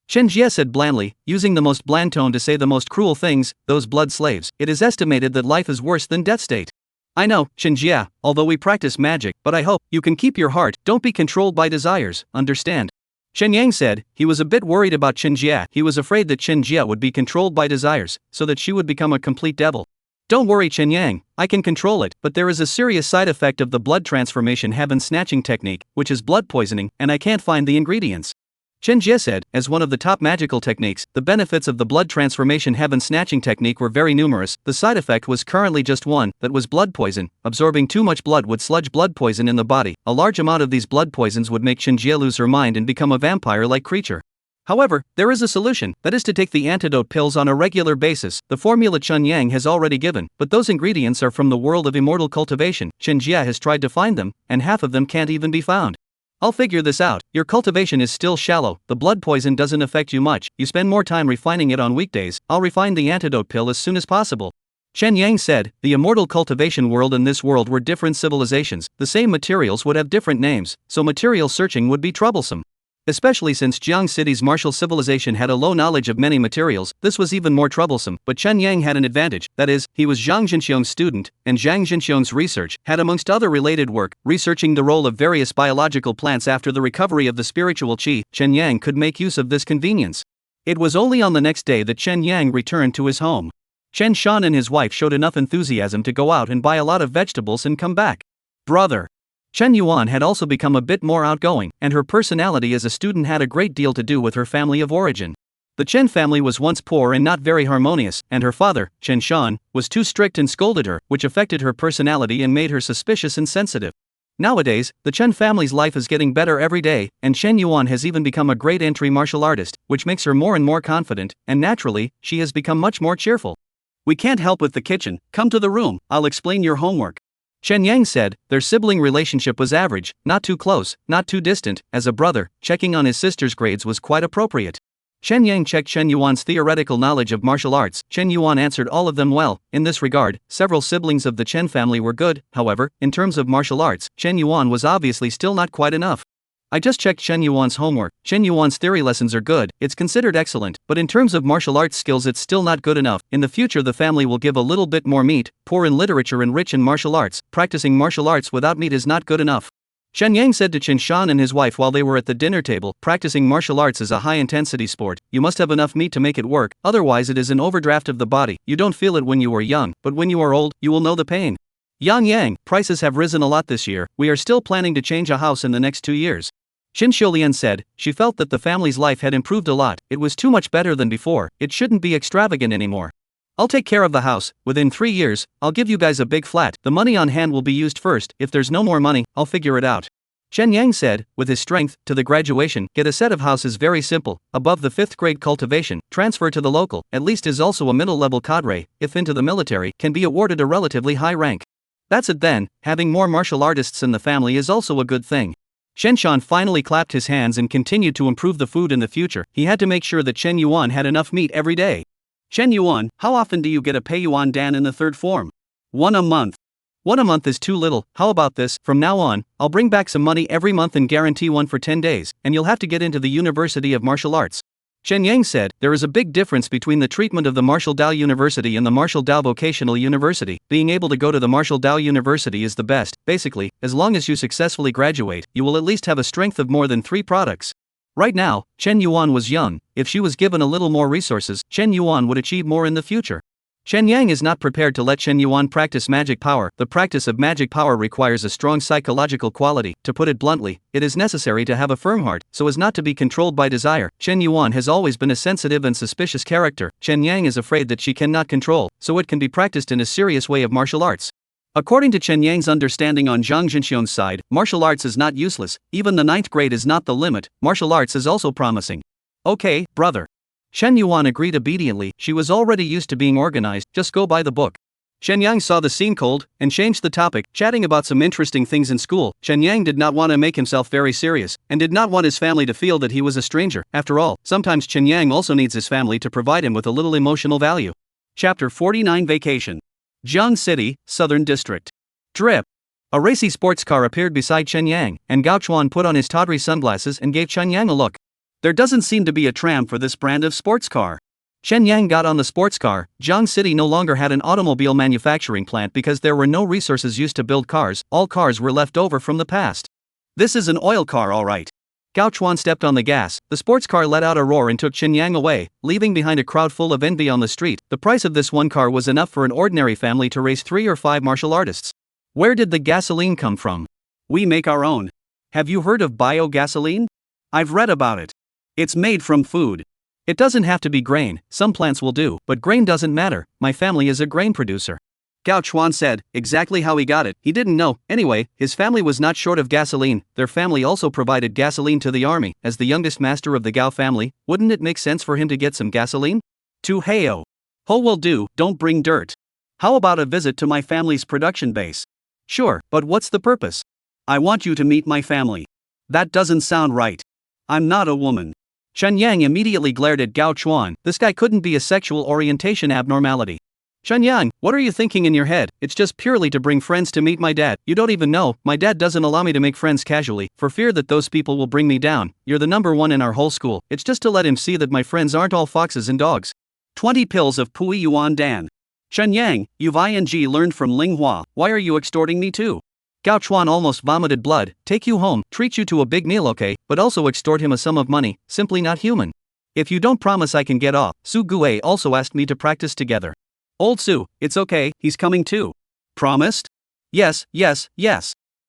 Chen Jie said blandly, using the most bland tone to say the most cruel things, those blood slaves. It is estimated that life is worse than death state. I know, Chen Jie, although we practice magic, but I hope you can keep your heart, don't be controlled by desires, understand? Chen Yang said. He was a bit worried about Chen Jie. He was afraid that Chen Jie would be controlled by desires, so that she would become a complete devil. Don't worry, Chen Yang, I can control it, but there is a serious side effect of the blood transformation heaven snatching technique, which is blood poisoning, and I can't find the ingredients. Chen Jie said. As one of the top magical techniques, the benefits of the blood transformation heaven snatching technique were very numerous. The side effect was currently just one, that was blood poison. Absorbing too much blood would sludge blood poison in the body. A large amount of these blood poisons would make Chen Jie lose her mind and become a vampire-like creature. However, there is a solution, that is to take the antidote pills on a regular basis. The formula Chen Yang has already given, but those ingredients are from the world of immortal cultivation. Chen Jie has tried to find them, and half of them can't even be found. I'll figure this out. Your cultivation is still shallow, the blood poison doesn't affect you much, you spend more time refining it on weekdays. I'll refine the antidote pill as soon as possible. Chen Yang said. The immortal cultivation world and this world were different civilizations, the same materials would have different names, so material searching would be troublesome. Especially since Jiang City's martial civilization had a low knowledge of many materials, this was even more troublesome, but Chen Yang had an advantage, that is, he was Zhang Jinxiong's student, and Zhang Jinxiong's research had amongst other related work, researching the role of various biological plants after the recovery of the spiritual qi. Chen Yang could make use of this convenience. It was only on the next day that Chen Yang returned to his home. Chen Shan and his wife showed enough enthusiasm to go out and buy a lot of vegetables and come back. Brother. Chen Yuan had also become a bit more outgoing, and her personality as a student had a great deal to do with her family of origin. The Chen family was once poor and not very harmonious, and her father, Chen Shan, was too strict and scolded her, which affected her personality and made her suspicious and sensitive. Nowadays, the Chen family's life is getting better every day, and Chen Yuan has even become a great entry martial artist, which makes her more and more confident, and naturally, she has become much more cheerful. We can't help with the kitchen, come to the room, I'll explain your homework. Chen Yang said. Their sibling relationship was average, not too close, not too distant. As a brother, checking on his sister's grades was quite appropriate. Chen Yang checked Chen Yuan's theoretical knowledge of martial arts. Chen Yuan answered all of them well. In this regard, several siblings of the Chen family were good. However, in terms of martial arts, Chen Yuan was obviously still not quite enough. I just checked Chen Yuan's homework. Chen Yuan's theory lessons are good, it's considered excellent, but in terms of martial arts skills it's still not good enough. In the future the family will give a little bit more meat, poor in literature and rich in martial arts. Practicing martial arts without meat is not good enough. Shen Yang said to Chen Shan and his wife while they were at the dinner table, practicing martial arts is a high-intensity sport. You must have enough meat to make it work, otherwise it is an overdraft of the body. You don't feel it when you are young, but when you are old, you will know the pain. Yang, prices have risen a lot this year. We are still planning to change a house in the next 2 years. Qin Xiulian said. She felt that the family's life had improved a lot. It was too much better than before. It shouldn't be extravagant anymore. I'll take care of the house. Within 3 years, I'll give you guys a big flat. The money on hand will be used first. If there's no more money, I'll figure it out. Chen Yang said. With his strength, to the graduation, get a set of houses very simple. Above the 5th grade cultivation, transfer to the local, at least is also a middle-level cadre, if into the military, can be awarded a relatively high rank. That's it then. Having more martial artists in the family is also a good thing. Shen Shan finally clapped his hands and continued to improve the food in the future. He had to make sure that Chen Yuan had enough meat every day. Chen Yuan, how often do you get a pay Yuan Dan in the 3rd form? 1 a month. 1 a month is too little. How about this? From now on, I'll bring back some money every month and guarantee one for 10 days, and you'll have to get into the University of Martial Arts. Shen Yang said. There is a big difference between the treatment of the Martial Dao University and the Martial Dao Vocational University. Being able to go to the Martial Dao University is the best. Basically, as long as you successfully graduate, you will at least have a strength of more than 3 products. Right now, Chen Yuan was young. If she was given a little more resources, Chen Yuan would achieve more in the future. Chen Yang is not prepared to let Chen Yuan practice magic power. The practice of magic power requires a strong psychological quality. To put it bluntly, it is necessary to have a firm heart, so as not to be controlled by desire. Chen Yuan has always been a sensitive and suspicious character. Chen Yang is afraid that she cannot control, so it can be practiced in a serious way of martial arts. According to Chen Yang's understanding on Zhang Jinxian's side, martial arts is not useless. Even the 9th grade is not the limit. Martial arts is also promising. Okay, brother. Shen Yuan agreed obediently. She was already used to being organized, just go by the book. Shen Yang saw the scene cold, and changed the topic, chatting about some interesting things in school. Shen Yang did not want to make himself very serious, and did not want his family to feel that he was a stranger. After all, sometimes Chen Yang also needs his family to provide him with a little emotional value. Chapter 49 Vacation. Jiang City, Southern District. Drip. A racy sports car appeared beside Chen Yang, and Gao Chuan put on his tawdry sunglasses and gave Chen Yang a look. There doesn't seem to be a tram for this brand of sports car. Chen Yang got on the sports car. Jiang City no longer had an automobile manufacturing plant because there were no resources used to build cars. All cars were left over from the past. This is an oil car, all right. Gao Chuan stepped on the gas. The sports car let out a roar and took Chen Yang away, leaving behind a crowd full of envy on the street. The price of this one car was enough for an ordinary family to raise 3 or 5 martial artists. Where did the gasoline come from? We make our own. Have you heard of biogasoline? I've read about it. It's made from food. It doesn't have to be grain, some plants will do, but grain doesn't matter. My family is a grain producer. Gao Chuan said. Exactly how he got it, he didn't know. Anyway, his family was not short of gasoline. Their family also provided gasoline to the army. As the youngest master of the Gao family, wouldn't it make sense for him to get some gasoline? To Heo. Ho will do, don't bring dirt. How about a visit to my family's production base? Sure, but what's the purpose? I want you to meet my family. That doesn't sound right. I'm not a woman. Chen Yang immediately glared at Gao Chuan. This guy couldn't be a sexual orientation abnormality. Chen Yang, what are you thinking in your head? It's just purely to bring friends to meet my dad. You don't even know, my dad doesn't allow me to make friends casually, for fear that those people will bring me down. You're the number 1 in our whole school. It's just to let him see that my friends aren't all foxes and dogs. 20 pills of Pui Yuan Dan. Chen Yang, you've learned from Linghua. Why are you extorting me too? Gao Chuan almost vomited blood. Take you home, treat you to a big meal, okay, but also extort him a sum of money. Simply not human. If you don't promise I can get off. Su Gue also asked me to practice together. Old Su, it's okay, he's coming too. Promised? Yes.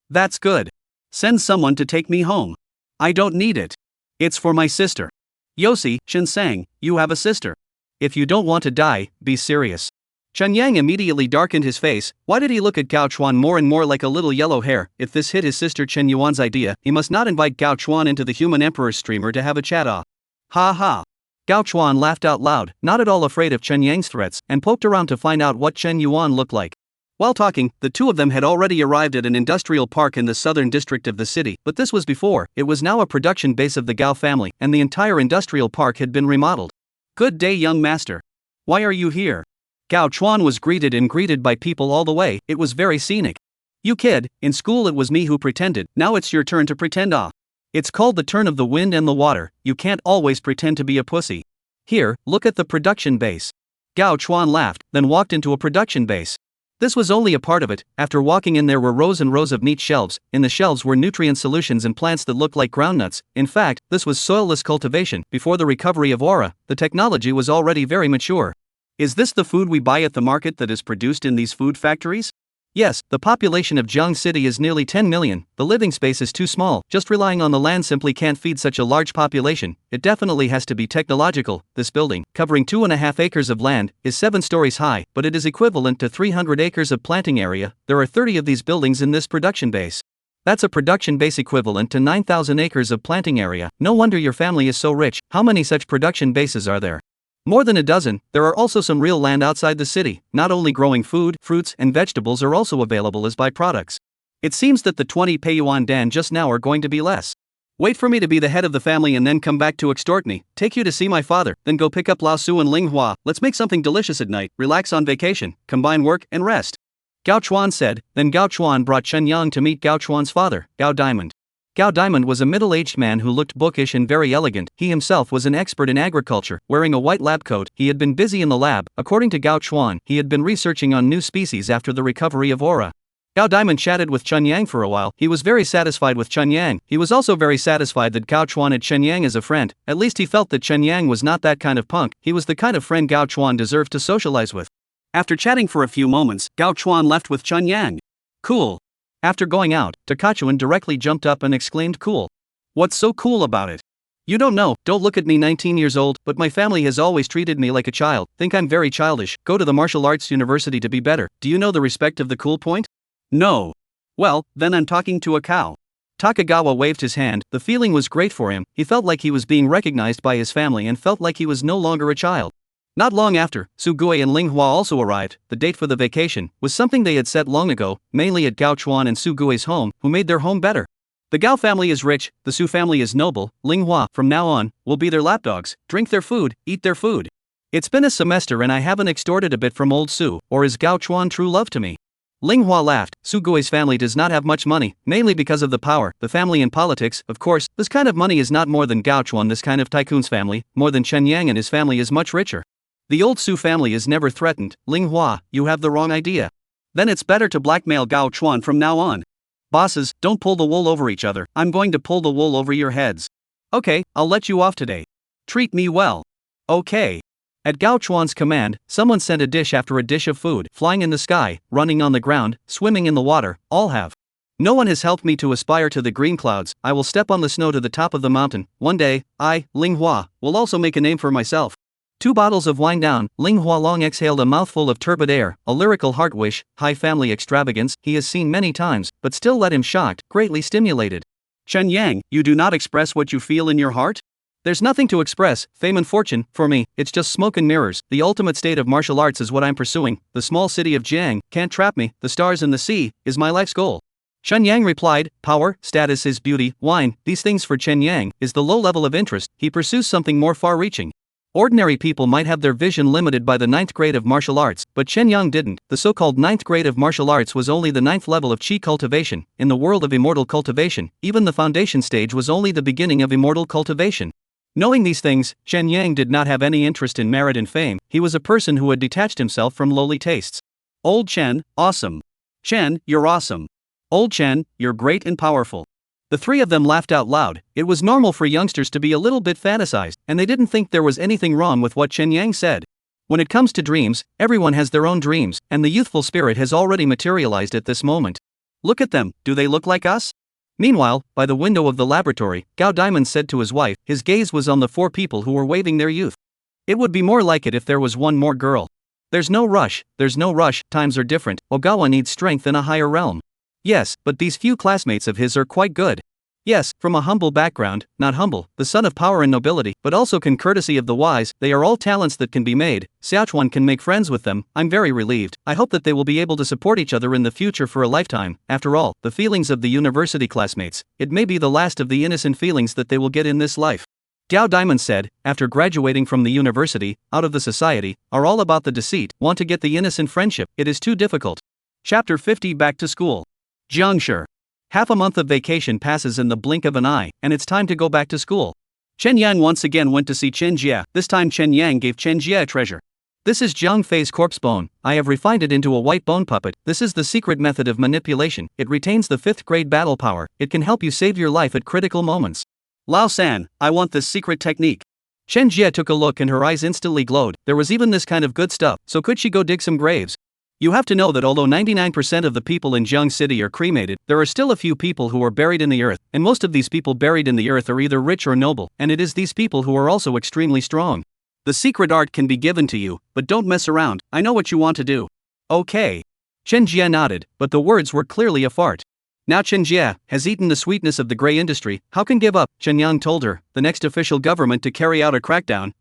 That's good. Send someone to take me home. I don't need it. It's for my sister. Yosi, Shinsang, you have a sister. If you don't want to die, be serious. Chen Yang immediately darkened his face. Why did he look at Gao Chuan more and more like a little yellow hair? If this hit his sister Chen Yuan's idea, he must not invite Gao Chuan into the Human Emperor's streamer to have a chat off. Ha ha. Gao Chuan laughed out loud, not at all afraid of Chen Yang's threats, and poked around to find out what Chen Yuan looked like. While talking, the two of them had already arrived at an industrial park in the southern district of the city, but this was before. It was now a production base of the Gao family, and the entire industrial park had been remodeled. Good day, young master. Why are you here? Gao Chuan was greeted by people all the way. It was very scenic. You kid, in school it was me who pretended, now it's your turn to pretend off. It's called the turn of the wind and the water, you can't always pretend to be a pussy. Here, look at the production base. Gao Chuan laughed, then walked into a production base. This was only a part of it. After walking in, there were rows and rows of neat shelves. In the shelves were nutrient solutions and plants that looked like groundnuts. In fact, this was soilless cultivation. Before the recovery of aura, the technology was already very mature. Is this the food we buy at the market that is produced in these food factories? Yes, the population of Jiang City is nearly 10 million, the living space is too small, just relying on the land simply can't feed such a large population, it definitely has to be technological. This building, covering 2.5 acres of land, is 7 stories high, but it is equivalent to 300 acres of planting area. There are 30 of these buildings in this production base. That's a production base equivalent to 9,000 acres of planting area. No wonder your family is so rich. How many such production bases are there? More than a dozen. There are also some real land outside the city. Not only growing food, fruits and vegetables are also available as byproducts. It seems that the 20 Peiyuan Dan just now are going to be less. Wait for me to be the head of the family and then come back to extort me, take you to see my father, then go pick up Lao Su and Ling Hua. Let's make something delicious at night, relax on vacation, combine work and rest. Gao Chuan said. Then Gao Chuan brought Chen Yang to meet Gao Chuan's father, Gao Diamond. Gao Diamond was a middle-aged man who looked bookish and very elegant. He himself was an expert in agriculture, wearing a white lab coat. He had been busy in the lab. According to Gao Chuan, he had been researching on new species after the recovery of aura. Gao Diamond chatted with Chen Yang for a while. He was very satisfied with Chen Yang. He was also very satisfied that Gao Chuan had Chen Yang as a friend. At least he felt that Chen Yang was not that kind of punk. He was the kind of friend Gao Chuan deserved to socialize with. After chatting for a few moments, Gao Chuan left with Chen Yang. Cool. After going out, Takachuan directly jumped up and exclaimed, cool. What's so cool about it? You don't know, don't look at me, 19 years old, but my family has always treated me like a child. Think I'm very childish. Go to the martial arts university to be better. Do you know the respect of the cool point? No. Well, then I'm talking to a cow. Takagawa waved his hand. The feeling was great for him. He felt like he was being recognized by his family and felt like he was no longer a child. Not long after, Sugui and Ling Hua also arrived. The date for the vacation was something they had set long ago, mainly at Gao Chuan and Sugui's home, who made their home better. The Gao family is rich, the Su family is noble. Ling Hua, from now on, will be their lapdogs, drink their food, eat their food. It's been a semester and I haven't extorted a bit from old Su, or is Gao Chuan true love to me? Ling Hua laughed. Sugui's family does not have much money, mainly because of the power, the family and politics. Of course, this kind of money is not more than Gao Chuan. This kind of tycoon's family, more than Chen Yang and his family, is much richer. The old Su family is never threatened. Ling Hua, you have the wrong idea. Then it's better to blackmail Gao Chuan from now on. Bosses, don't pull the wool over each other. I'm going to pull the wool over your heads. Okay, I'll let you off today. Treat me well. Okay. At Gao Chuan's command, someone sent a dish after a dish of food, flying in the sky, running on the ground, swimming in the water, all have. No one has helped me to aspire to the green clouds. I will step on the snow to the top of the mountain. One day, I, Ling Hua, will also make a name for myself. 2 bottles of wine down, Ling Hua long exhaled a mouthful of turbid air, a lyrical heart wish, high family extravagance he has seen many times, but still let him shocked, greatly stimulated. Chen Yang, you do not express what you feel in your heart? There's nothing to express. Fame and fortune, for me, it's just smoke and mirrors. The ultimate state of martial arts is what I'm pursuing. The small city of Jiang can't trap me. The stars and the sea is my life's goal. Chen Yang replied. Power, status is beauty, wine, these things for Chen Yang is the low level of interest. He pursues something more far-reaching. Ordinary people might have their vision limited by the 9th grade of martial arts, but Chen Yang didn't. The so-called 9th grade of martial arts was only the 9th level of qi cultivation. In the world of immortal cultivation, even the foundation stage was only the beginning of immortal cultivation. Knowing these things, Chen Yang did not have any interest in merit and fame. He was a person who had detached himself from lowly tastes. Old Chen, awesome. Chen, you're awesome. Old Chen, you're great and powerful. The 3 of them laughed out loud. It was normal for youngsters to be a little bit fantasized, and they didn't think there was anything wrong with what Chen Yang said. When it comes to dreams, everyone has their own dreams, and the youthful spirit has already materialized at this moment. Look at them, do they look like us? Meanwhile, by the window of the laboratory, Gao Diamond said to his wife, his gaze was on the 4 people who were waving their youth. It would be more like it if there was one more girl. There's no rush, times are different, Ogawa needs strength in a higher realm. Yes, but these few classmates of his are quite good. Yes, from a humble background, not humble, the son of power and nobility, but also can courtesy of the wise, they are all talents that can be made, Xiaochuan can make friends with them, I'm very relieved, I hope that they will be able to support each other in the future for a lifetime, after all, the feelings of the university classmates, it may be the last of the innocent feelings that they will get in this life. Diao Diamond said, after graduating from the university, out of the society, are all about the deceit, want to get the innocent friendship, it is too difficult. Chapter 50 Back to School. Jiangshi. Half a month of vacation passes in the blink of an eye, and it's time to go back to school. Chen Yang once again went to see Chen Jie, this time Chen Yang gave Chen Jie a treasure. This is Jiang Fei's corpse bone, I have refined it into a white bone puppet, this is the secret method of manipulation, it retains the 5th grade battle power, it can help you save your life at critical moments. Lao San, I want this secret technique. Chen Jie took a look and her eyes instantly glowed, there was even this kind of good stuff, so could she go dig some graves? You have to know that although 99% of the people in Jiang City are cremated, there are still a few people who are buried in the earth, and most of these people buried in the earth are either rich or noble, and it is these people who are also extremely strong. The secret art can be given to you, but don't mess around, I know what you want to do. Okay. Chen Jie nodded, but the words were clearly a fart. Now Chen Jie has eaten the sweetness of the grey industry, how can give up, Chen Yang told her, the next official government to carry out a crackdown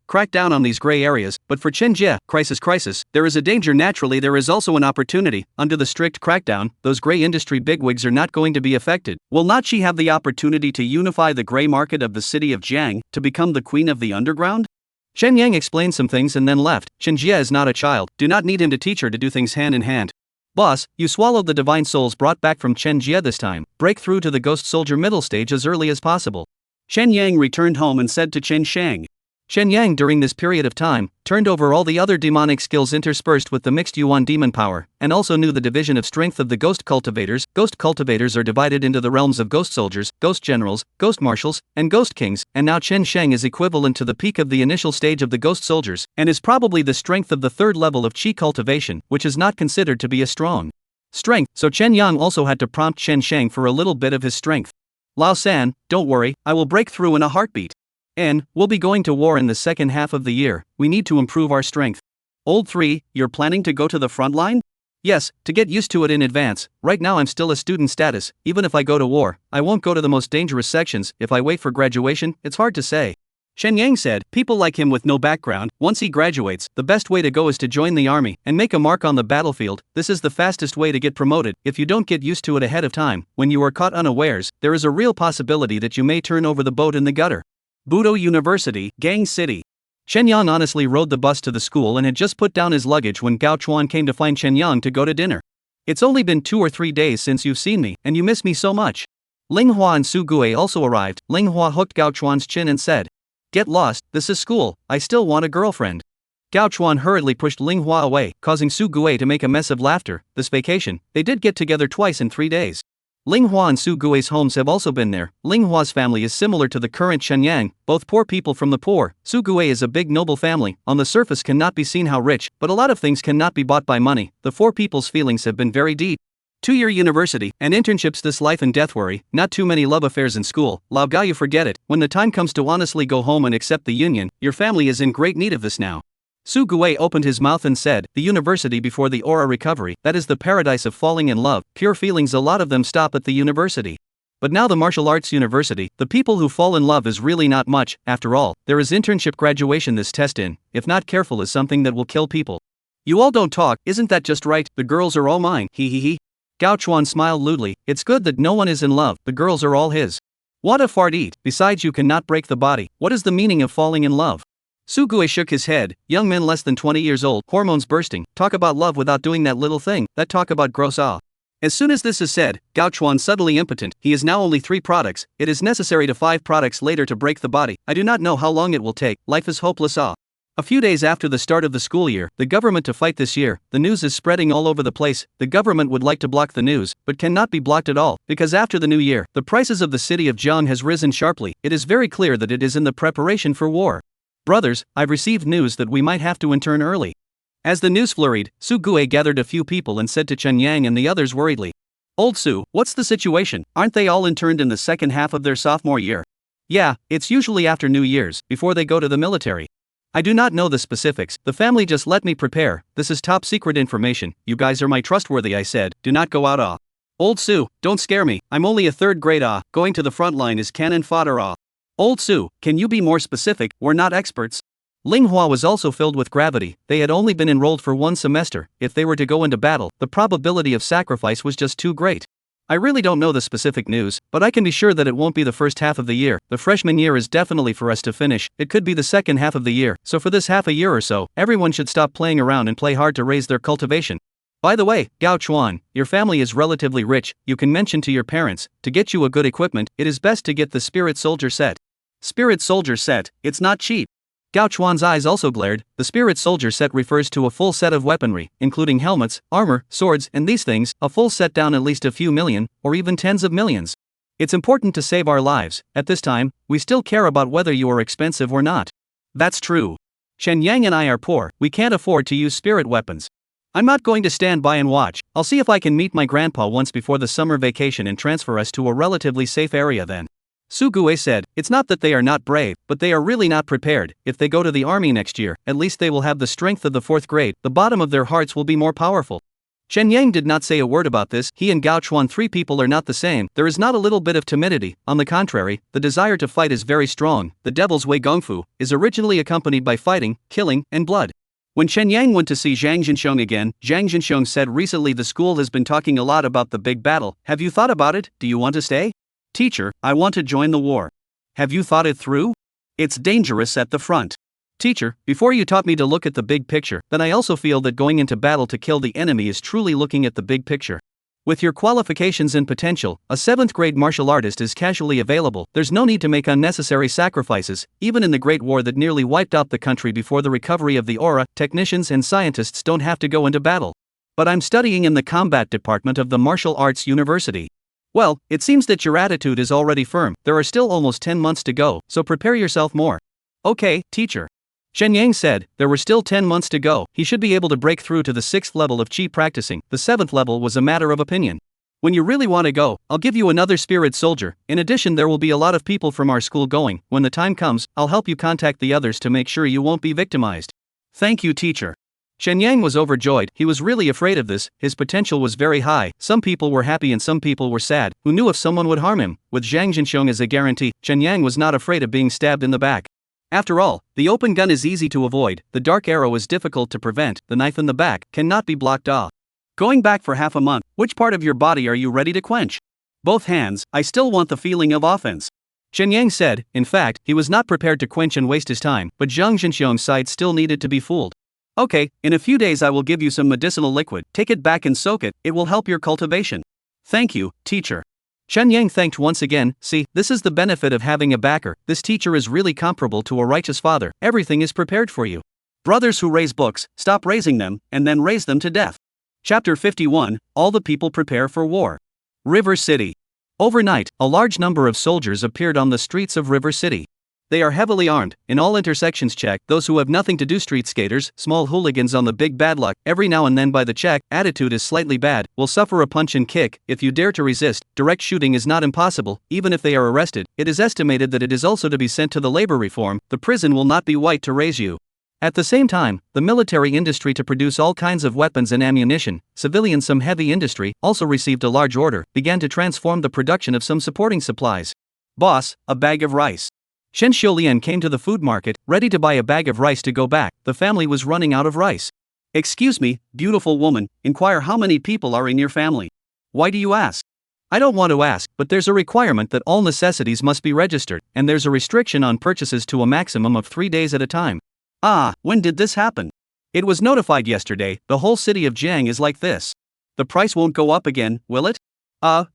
on these grey areas, but for Chen Jie, crisis, there is a danger naturally there is also an opportunity, under the strict crackdown, those grey industry bigwigs are not going to be affected, will not she have the opportunity to unify the grey market of the city of Jiang, to become the queen of the underground? Chen Yang explained some things and then left, Chen Jie is not a child, do not need him to teach her to do things hand in hand. Boss, you swallowed the divine souls brought back from Chen Jie this time, break through to the ghost soldier middle stage as early as possible. Chen Yang returned home and said to Chen Shang. Chen Yang during this period of time, turned over all the other demonic skills interspersed with the mixed Yuan demon power, and also knew the division of strength of the ghost cultivators. Ghost cultivators are divided into the realms of ghost soldiers, ghost generals, ghost marshals, and ghost kings, and now Chen Shang is equivalent to the peak of the initial stage of the ghost soldiers, and is probably the strength of the 3rd level of qi cultivation, which is not considered to be a strong strength, so Chen Yang also had to prompt Chen Shang for a little bit of his strength. Lao San, don't worry, I will break through in a heartbeat. And, we'll be going to war in the second half of the year, we need to improve our strength. Old 3, you're planning to go to the front line? Yes, to get used to it in advance, right now I'm still a student status, even if I go to war, I won't go to the most dangerous sections, if I wait for graduation, it's hard to say. Chen Yang said, people like him with no background, once he graduates, the best way to go is to join the army, and make a mark on the battlefield, this is the fastest way to get promoted, if you don't get used to it ahead of time, when you are caught unawares, there is a real possibility that you may turn over the boat in the gutter. Budo University, Gang City. Chen Yang honestly rode the bus to the school and had just put down his luggage when Gao Chuan came to find Chen Yang to go to dinner. It's only been 2 or 3 days since you've seen me, and you miss me so much. Ling Hua and Su Gue also arrived, Ling Hua hooked Gao Chuan's chin and said, get lost, this is school, I still want a girlfriend. Gao Chuan hurriedly pushed Ling Hua away, causing Su Gue to make a mess of laughter, this vacation, they did get together twice in 3 days. Ling Hua and Su Gui's homes have also been there. Ling Hua's family is similar to the current Chen Yang, both poor people from the poor. Su Gui is a big noble family, on the surface cannot be seen how rich, but a lot of things cannot be bought by money. The 4 people's feelings have been very deep. 2-year university, and internships this life and death worry, not too many love affairs in school, Lao Gao you forget it, when the time comes to honestly go home and accept the union, your family is in great need of this now. Su Gue opened his mouth and said, the university before the aura recovery, that is the paradise of falling in love, pure feelings a lot of them stop at the university. But now the martial arts university, the people who fall in love is really not much, after all, there is internship graduation this test in, if not careful is something that will kill people. You all don't talk, isn't that just right, the girls are all mine, he. Gao Chuan smiled lewdly, it's good that no one is in love, the girls are all his. What a fart eat, besides you cannot break the body, what is the meaning of falling in love? Su Gue shook his head, young men less than 20 years old, hormones bursting, talk about love without doing that little thing, that talk about gross ah. As soon as this is said, Gao Chuan suddenly impotent, he is now only 3 products, it is necessary to 5 products later to break the body, I do not know how long it will take, life is hopeless ah. A few days after the start of the school year, the government to fight this year, the news is spreading all over the place, the government would like to block the news, but cannot be blocked at all, because after the new year, the prices of the city of Jiang has risen sharply, it is very clear that it is in the preparation for war. Brothers, I've received news that we might have to intern early. As the news flurried, Su Gue gathered a few people and said to Chen Yang and the others worriedly, Old Su, what's the situation, aren't they all interned in the second half of their sophomore year? Yeah, it's usually after New Year's, before they go to the military. I do not know the specifics, the family just let me prepare, this is top secret information, you guys are my trustworthy, I said, do not go out. Old Sue, don't scare me, I'm only a third grade. Going to the front line is cannon fodder. Old Sue, can you be more specific, we're not experts. Linghua was also filled with gravity, they had only been enrolled for 1 semester, if they were to go into battle, the probability of sacrifice was just too great. I really don't know the specific news, but I can be sure that it won't be the first half of the year, the freshman year is definitely for us to finish, it could be the second half of the year, so for this half a year or so, everyone should stop playing around and play hard to raise their cultivation. By the way, Gao Chuan, your family is relatively rich, you can mention to your parents, to get you a good equipment, it is best to get the Spirit Soldier set. Spirit Soldier set, it's not cheap. Gao Chuan's eyes also glared, the Spirit Soldier set refers to a full set of weaponry, including helmets, armor, swords, and these things, a full set down at least a few million, or even tens of millions. It's important to save our lives, at this time, we still care about whether you are expensive or not. That's true. Shen Yang and I are poor, we can't afford to use spirit weapons. I'm not going to stand by and watch, I'll see if I can meet my grandpa once before the summer vacation and transfer us to a relatively safe area then. Su Gue said, it's not that they are not brave, but they are really not prepared, if they go to the army next year, at least they will have the strength of the 4th grade, the bottom of their hearts will be more powerful. Shen Yang did not say a word about this, he and Gao Chuan 3 people are not the same, there is not a little bit of timidity, on the contrary, the desire to fight is very strong, the Devil's Way Gongfu, is originally accompanied by fighting, killing, and blood. When Shen Yang went to see Zhang Jinxiong again, Zhang Jinxiong said recently the school has been talking a lot about the big battle, have you thought about it, do you want to stay? Teacher, I want to join the war. Have you thought it through? It's dangerous at the front. Teacher, before you taught me to look at the big picture, then I also feel that going into battle to kill the enemy is truly looking at the big picture. With your qualifications and potential, a 7th grade martial artist is casually available, there's no need to make unnecessary sacrifices, even in the Great War that nearly wiped out the country before the recovery of the aura, technicians and scientists don't have to go into battle. But I'm studying in the combat department of the Martial Arts University. Well, it seems that your attitude is already firm, there are still almost 10 months to go, so prepare yourself more. Okay, teacher. Shen Yang said, there were still 10 months to go, he should be able to break through to the 6th level of Qi practicing, the 7th level was a matter of opinion. When you really want to go, I'll give you another Spirit Soldier, in addition there will be a lot of people from our school going, when the time comes, I'll help you contact the others to make sure you won't be victimized. Thank you, teacher. Shen Yang was overjoyed, he was really afraid of this, his potential was very high, some people were happy and some people were sad, who knew if someone would harm him, with Zhang Jinxiong as a guarantee, Shen Yang was not afraid of being stabbed in the back. After all, the open gun is easy to avoid, the dark arrow is difficult to prevent, the knife in the back cannot be blocked off. Going back for half a month, which part of your body are you ready to quench? Both hands, I still want the feeling of offense. Shen Yang said, in fact, he was not prepared to quench and waste his time, but Zhang Jinxiong's side still needed to be fooled. Okay, in a few days I will give you some medicinal liquid, take it back and soak it, it will help your cultivation. Thank you, teacher. Shen Yang thanked once again, see, this is the benefit of having a backer, this teacher is really comparable to a righteous father, everything is prepared for you. Brothers who raise books, stop raising them, and then raise them to death. Chapter 51, All the People Prepare for War. River City. Overnight, a large number of soldiers appeared on the streets of River City. They are heavily armed, in all intersections check, those who have nothing to do street skaters, small hooligans on the big bad luck, every now and then by the check, attitude is slightly bad, will suffer a punch and kick, if you dare to resist, direct shooting is not impossible, even if they are arrested, it is estimated that it is also to be sent to the labor reform, the prison will not be white to raise you. At the same time, the military industry to produce all kinds of weapons and ammunition, civilian some heavy industry, also received a large order, began to transform the production of some supporting supplies. Boss, a bag of rice. Shen Xiulian came to the food market, ready to buy a bag of rice to go back, the family was running out of rice. Excuse me, beautiful woman, inquire how many people are in your family. Why do you ask? I don't want to ask, but there's a requirement that all necessities must be registered, and there's a restriction on purchases to a maximum of 3 days at a time. Ah, when did this happen? It was notified yesterday, the whole city of Jiang is like this. The price won't go up again, will it?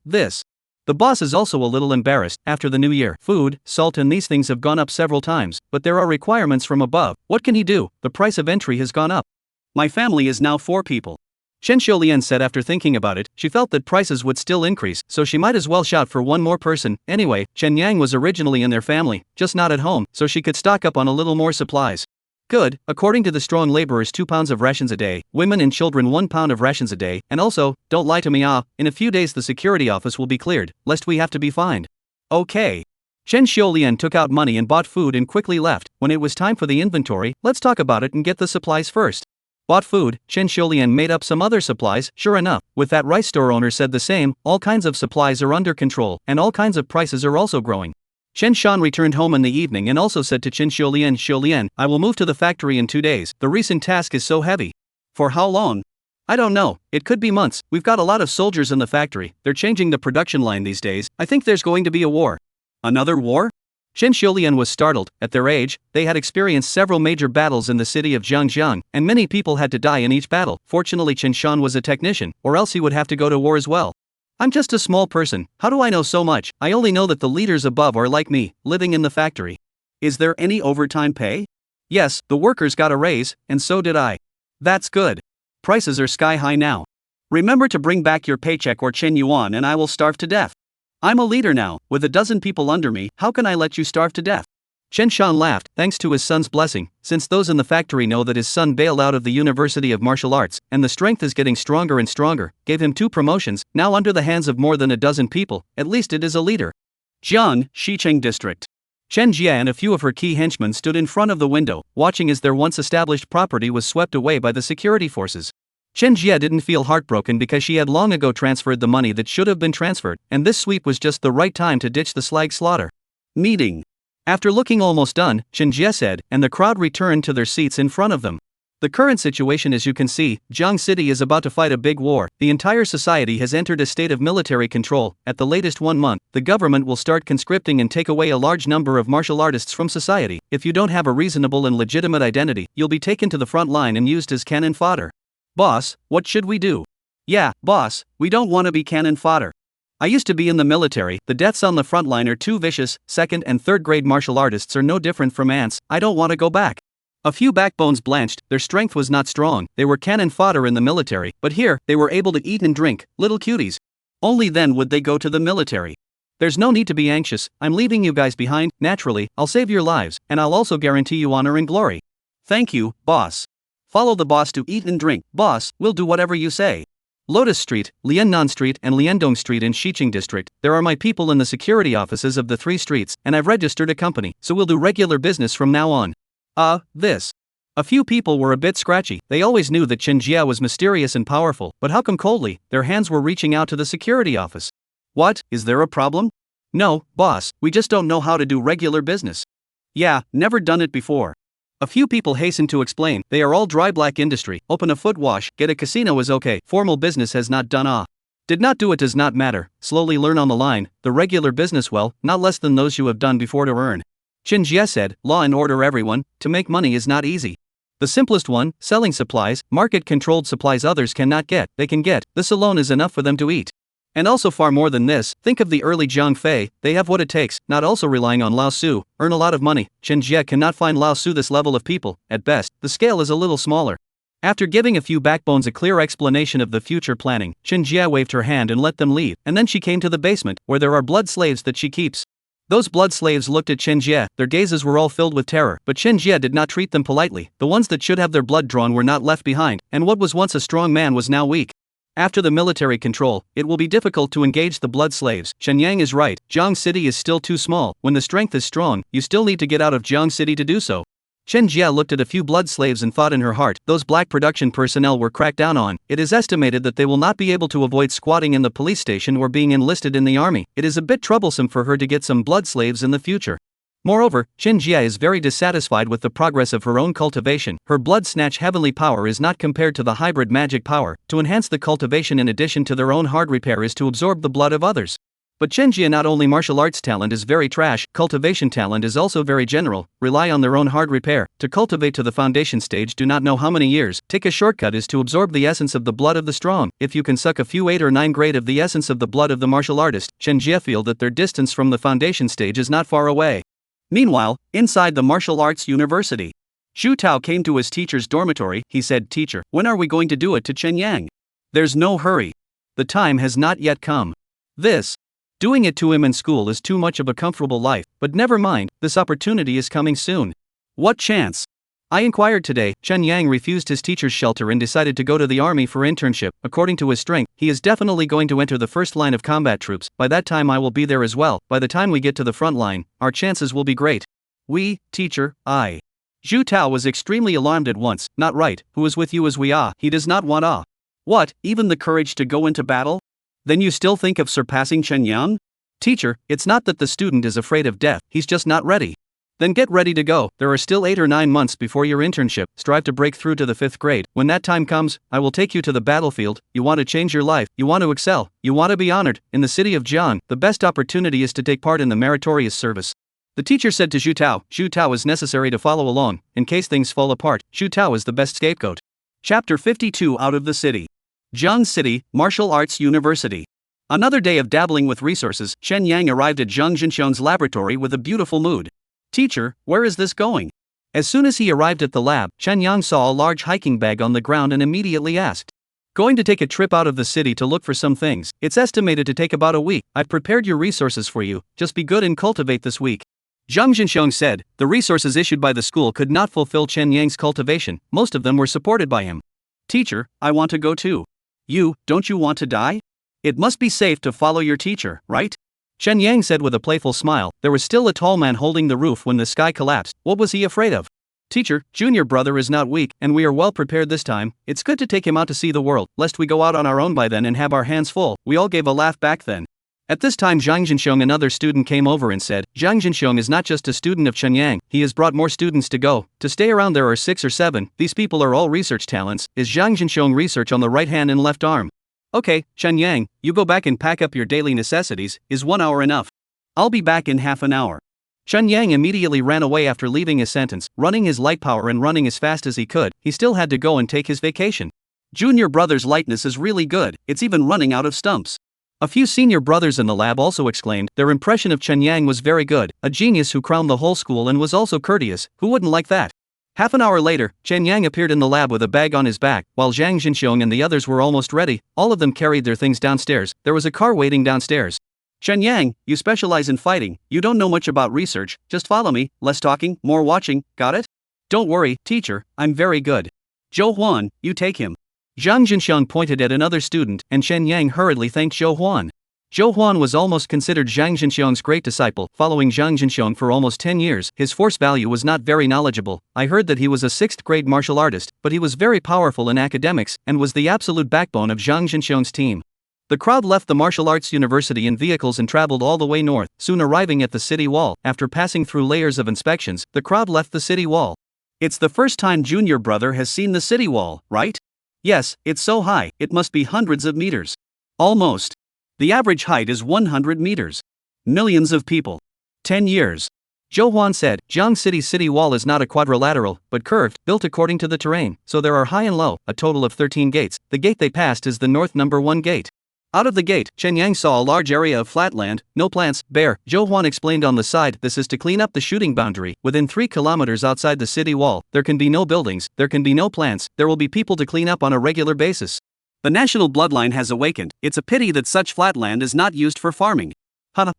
This. The boss is also a little embarrassed, after the new year, food, salt and these things have gone up several times, but there are requirements from above, what can he do, the price of entry has gone up. My family is now 4 people. Shen Xiulian said after thinking about it, she felt that prices would still increase, so she might as well shout for one more person, anyway, Chen Yang was originally in their family, just not at home, so she could stock up on a little more supplies. Good, according to the strong laborers 2 pounds of rations a day, women and children 1 pound of rations a day, and also, don't lie to me in a few days the security office will be cleared, lest we have to be fined. Okay. Chen Xiulian took out money and bought food and quickly left. When it was time for the inventory, let's talk about it and get the supplies first. Bought food, Chen Xiulian made up some other supplies. Sure enough, with that rice store owner said the same, all kinds of supplies are under control, and all kinds of prices are also growing. Chen Shan returned home in the evening and also said to Chen Xiulian, I will move to the factory in 2 days, the recent task is so heavy. For how long? I don't know, it could be months, we've got a lot of soldiers in the factory, they're changing the production line these days, I think there's going to be a war. Another war? Chen Xiulian was startled. At their age, they had experienced several major battles in the city of Jiangjiang, and many people had to die in each battle. Fortunately Chen Shan was a technician, or else he would have to go to war as well. I'm just a small person, how do I know so much? I only know that the leaders above are like me, living in the factory. Is there any overtime pay? Yes, the workers got a raise, and so did I. That's good. Prices are sky high now. Remember to bring back your paycheck or Chen Yuan and I will starve to death. I'm a leader now, with a dozen people under me, how can I let you starve to death? Chen Shan laughed, thanks to his son's blessing, since those in the factory know that his son bailed out of the University of Martial Arts, and the strength is getting stronger and stronger, gave him 2 promotions, now under the hands of more than a dozen people, at least it is a leader. Jiang, Shicheng District. Chen Jia and a few of her key henchmen stood in front of the window, watching as their once established property was swept away by the security forces. Chen Jia didn't feel heartbroken because she had long ago transferred the money that should have been transferred, and this sweep was just the right time to ditch the slag slaughter. Meeting. After looking almost done, Chen Jia said, and the crowd returned to their seats in front of them. The current situation, as you can see, Jiang City is about to fight a big war. The entire society has entered a state of military control. At the latest 1 month, the government will start conscripting and take away a large number of martial artists from society. If you don't have a reasonable and legitimate identity, you'll be taken to the front line and used as cannon fodder. Boss, what should we do? Yeah, boss, we don't want to be cannon fodder. I used to be in the military, the deaths on the front line are too vicious, 2nd and 3rd grade martial artists are no different from ants, I don't want to go back. A few backbones blanched, their strength was not strong, they were cannon fodder in the military, but here, they were able to eat and drink, little cuties. Only then would they go to the military. There's no need to be anxious, I'm leaving you guys behind, naturally, I'll save your lives, and I'll also guarantee you honor and glory. Thank you, boss. Follow the boss to eat and drink, boss, we'll do whatever you say. Lotus Street, Liannan Street and Liandong Street in Shicheng District, there are my people in the security offices of the 3 streets, and I've registered a company, so we'll do regular business from now on. This. A few people were a bit scratchy, they always knew that Chen Jia was mysterious and powerful, but how come coldly, their hands were reaching out to the security office? What, is there a problem? No, boss, we just don't know how to do regular business. Yeah, never done it before. A few people hastened to explain, they are all dry black industry, open a foot wash, get a casino is okay, formal business has not done Did not do it does not matter, slowly learn on the line, the regular business well, not less than those you have done before to earn. Chen Jia said, law and order everyone, to make money is not easy. The simplest one, selling supplies, market-controlled supplies others cannot get, they can get, this alone is enough for them to eat. And also far more than this, think of the early Jiang Fei, they have what it takes, not also relying on Lao Su, earn a lot of money. Chen Jia cannot find Lao Su this level of people, at best, the scale is a little smaller. After giving a few backbones a clear explanation of the future planning, Chen Jia waved her hand and let them leave, and then she came to the basement, where there are blood slaves that she keeps. Those blood slaves looked at Chen Jia, their gazes were all filled with terror, but Chen Jia did not treat them politely, the ones that should have their blood drawn were not left behind, and what was once a strong man was now weak. After the military control, it will be difficult to engage the blood slaves. Shenyang is right, Jiang City is still too small, when the strength is strong, you still need to get out of Jiang City to do so. Chen Jia looked at a few blood slaves and thought in her heart, those black production personnel were cracked down on. It is estimated that they will not be able to avoid squatting in the police station or being enlisted in the army. It is a bit troublesome for her to get some blood slaves in the future. Moreover, Chen Jia is very dissatisfied with the progress of her own cultivation. Her blood snatch heavenly power is not compared to the hybrid magic power. To enhance the cultivation in addition to their own hard repair is to absorb the blood of others. But Chen Jia not only martial arts talent is very trash, cultivation talent is also very general, rely on their own hard repair. To cultivate to the foundation stage do not know how many years, take a shortcut is to absorb the essence of the blood of the strong. If you can suck a few 8 or 9 grade of the essence of the blood of the martial artist, Chen Jia feel that their distance from the foundation stage is not far away. Meanwhile, inside the martial arts university, Xu Tao came to his teacher's dormitory. He said, "Teacher, when are we going to do it to Chen Yang? There's no hurry. The time has not yet come. Doing it to him in school is too much of a comfortable life, but never mind, this opportunity is coming soon. What chance? I inquired today. Chen Yang refused his teacher's shelter and decided to go to the army for internship. According to his strength, he is definitely going to enter the first line of combat troops. By that time I will be there as well. By the time we get to the front line, our chances will be great. We, teacher, I. Zhu Tao was extremely alarmed at once. Not right, who is with you as we are? He does not want What, even the courage to go into battle? Then you still think of surpassing Chen Yang? Teacher, it's not that the student is afraid of death, he's just not ready. Then get ready to go. There are still 8 or 9 months before your internship. Strive to break through to the 5th grade. When that time comes, I will take you to the battlefield. You want to change your life, you want to excel, you want to be honored. In the city of Jiang, the best opportunity is to take part in the meritorious service. The teacher said to Zhu Tao is necessary to follow along. In case things fall apart, Zhu Tao is the best scapegoat. Chapter 52 Out of the City. Jiang City, Martial Arts University. Another day of dabbling with resources, Chen Yang arrived at Zhang Jinxiong's laboratory with a beautiful mood. Teacher, where is this going? As soon as he arrived at the lab, Chen Yang saw a large hiking bag on the ground and immediately asked. Going to take a trip out of the city to look for some things. It's estimated to take about a week. I've prepared your resources for you, just be good and cultivate this week. Zhang Jinxiong said, the resources issued by the school could not fulfill Chen Yang's cultivation, most of them were supported by him. Teacher, I want to go too. Don't you want to die? It must be safe to follow your teacher, right? Chen Yang said with a playful smile. There was still a tall man holding the roof when the sky collapsed. What was he afraid of? Teacher, junior brother is not weak, and we are well prepared this time. It's good to take him out to see the world, lest we go out on our own by then and have our hands full. We all gave a laugh back then. At this time Zhang Jinxiong, another student, came over and said, Zhang Jinxiong is not just a student of Chen Yang, he has brought more students to go. To stay around there are 6 or 7, these people are all research talents. Is Zhang Jinxiong research on the right hand and left arm? Okay, Chen Yang, you go back and pack up your daily necessities. Is 1 hour enough? I'll be back in half an hour. Chen Yang immediately ran away after leaving his sentence, running his light power and running as fast as he could. He still had to go and take his vacation. Junior brother's lightness is really good, it's even running out of stumps. A few senior brothers in the lab also exclaimed. Their impression of Chen Yang was very good, a genius who crowned the whole school and was also courteous. Who wouldn't like that? Half an hour later, Chen Yang appeared in the lab with a bag on his back. While Zhang Jinxiong and the others were almost ready, all of them carried their things downstairs. There was a car waiting downstairs. Chen Yang, you specialize in fighting, you don't know much about research, just follow me, less talking, more watching, got it? Don't worry, teacher, I'm very good. Zhou Huan, you take him. Zhang Jinxiong pointed at another student, and Chen Yang hurriedly thanked Zhou Huan. Zhou Huan was almost considered Zhang Jinxiong's great disciple. Following Zhang Jinxiong for almost 10 years, his force value was not very knowledgeable. I heard that he was a 6th grade martial artist, but he was very powerful in academics, and was the absolute backbone of Zhang Jinxiong's team. The crowd left the martial arts university in vehicles and traveled all the way north, soon arriving at the city wall. After passing through layers of inspections, the crowd left the city wall. It's the first time junior brother has seen the city wall, right? Yes, it's so high, it must be hundreds of meters. Almost. The average height is 100 meters. Millions of people. 10 years. Zhou Huan said, Jiang City's city wall is not a quadrilateral, but curved, built according to the terrain, so there are high and low, a total of 13 gates. The gate they passed is the north number 1 gate. Out of the gate, Chen Yang saw a large area of flat land, no plants, bare. Zhou Huan explained on the side, this is to clean up the shooting boundary. Within 3 kilometers outside the city wall, there can be no buildings, there can be no plants, there will be people to clean up on a regular basis. The national bloodline has awakened. It's a pity that such flat land is not used for farming.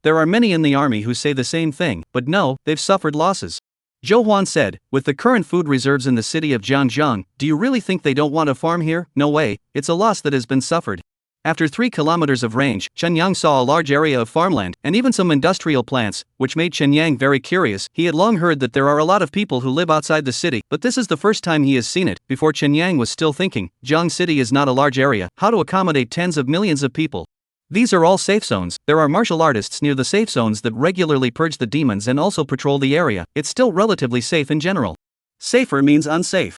There are many in the army who say the same thing, but no, they've suffered losses. Zhou Huan said, with the current food reserves in the city of Jiangjiang, do you really think they don't want to farm here? No way, it's a loss that has been suffered. After 3 kilometers of range, Chen Yang saw a large area of farmland, and even some industrial plants, which made Chen Yang very curious. He had long heard that there are a lot of people who live outside the city, but this is the first time he has seen it. Before, Chen Yang was still thinking, Jiang City is not a large area, how to accommodate tens of millions of people? These are all safe zones. There are martial artists near the safe zones that regularly purge the demons and also patrol the area. It's still relatively safe in general. Safer means unsafe.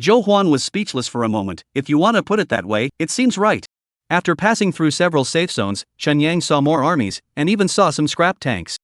Zhou Huan was speechless for a moment. If you want to put it that way, it seems right. After passing through several safe zones, Chen Yang saw more armies, and even saw some scrap tanks.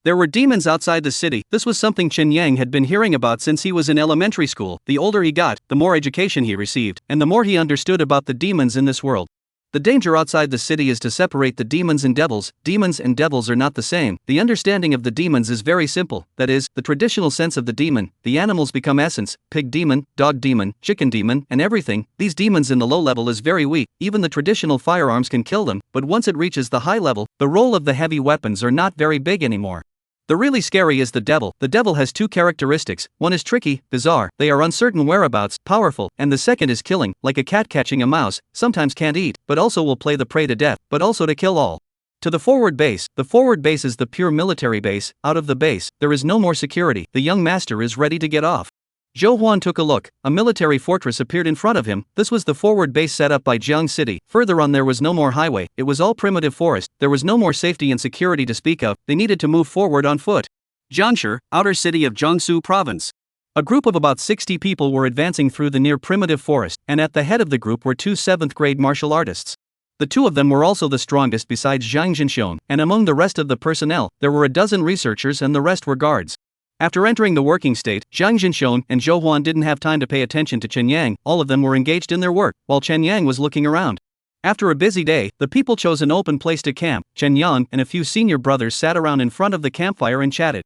There were demons outside the city. This was something Chen Yang had been hearing about since he was in elementary school. The older he got, the more education he received, and the more he understood about the demons in this world. The danger outside the city is to separate the demons and devils. Demons and devils are not the same. The understanding of the demons is very simple, that is, the traditional sense of the demon. The animals become essence, pig demon, dog demon, chicken demon, and everything. These demons in the low level is very weak, even the traditional firearms can kill them, but once it reaches the high level, the role of the heavy weapons are not very big anymore. The really scary is the devil. The devil has two characteristics. One is tricky, bizarre, they are uncertain whereabouts, powerful, and the second is killing, like a cat catching a mouse, sometimes can't eat, but also will play the prey to death, but also to kill all. To the forward base. The forward base is the pure military base. Out of the base, there is no more security. The young master is ready to get off. Zhou Huan took a look. A military fortress appeared in front of him. This was the forward base set up by Jiang City. Further on there was no more highway, it was all primitive forest, there was no more safety and security to speak of, they needed to move forward on foot. Jiangshi, outer city of Jiangsu province. A group of about 60 people were advancing through the near primitive forest, and at the head of the group were two 7th grade martial artists. The two of them were also the strongest besides Zhang Jinxiong, and among the rest of the personnel, there were a dozen researchers and the rest were guards. After entering the working state, Zhang Jinxiong and Zhou Huan didn't have time to pay attention to Chen Yang, all of them were engaged in their work, while Chen Yang was looking around. After a busy day, the people chose an open place to camp. Chen Yang and a few senior brothers sat around in front of the campfire and chatted.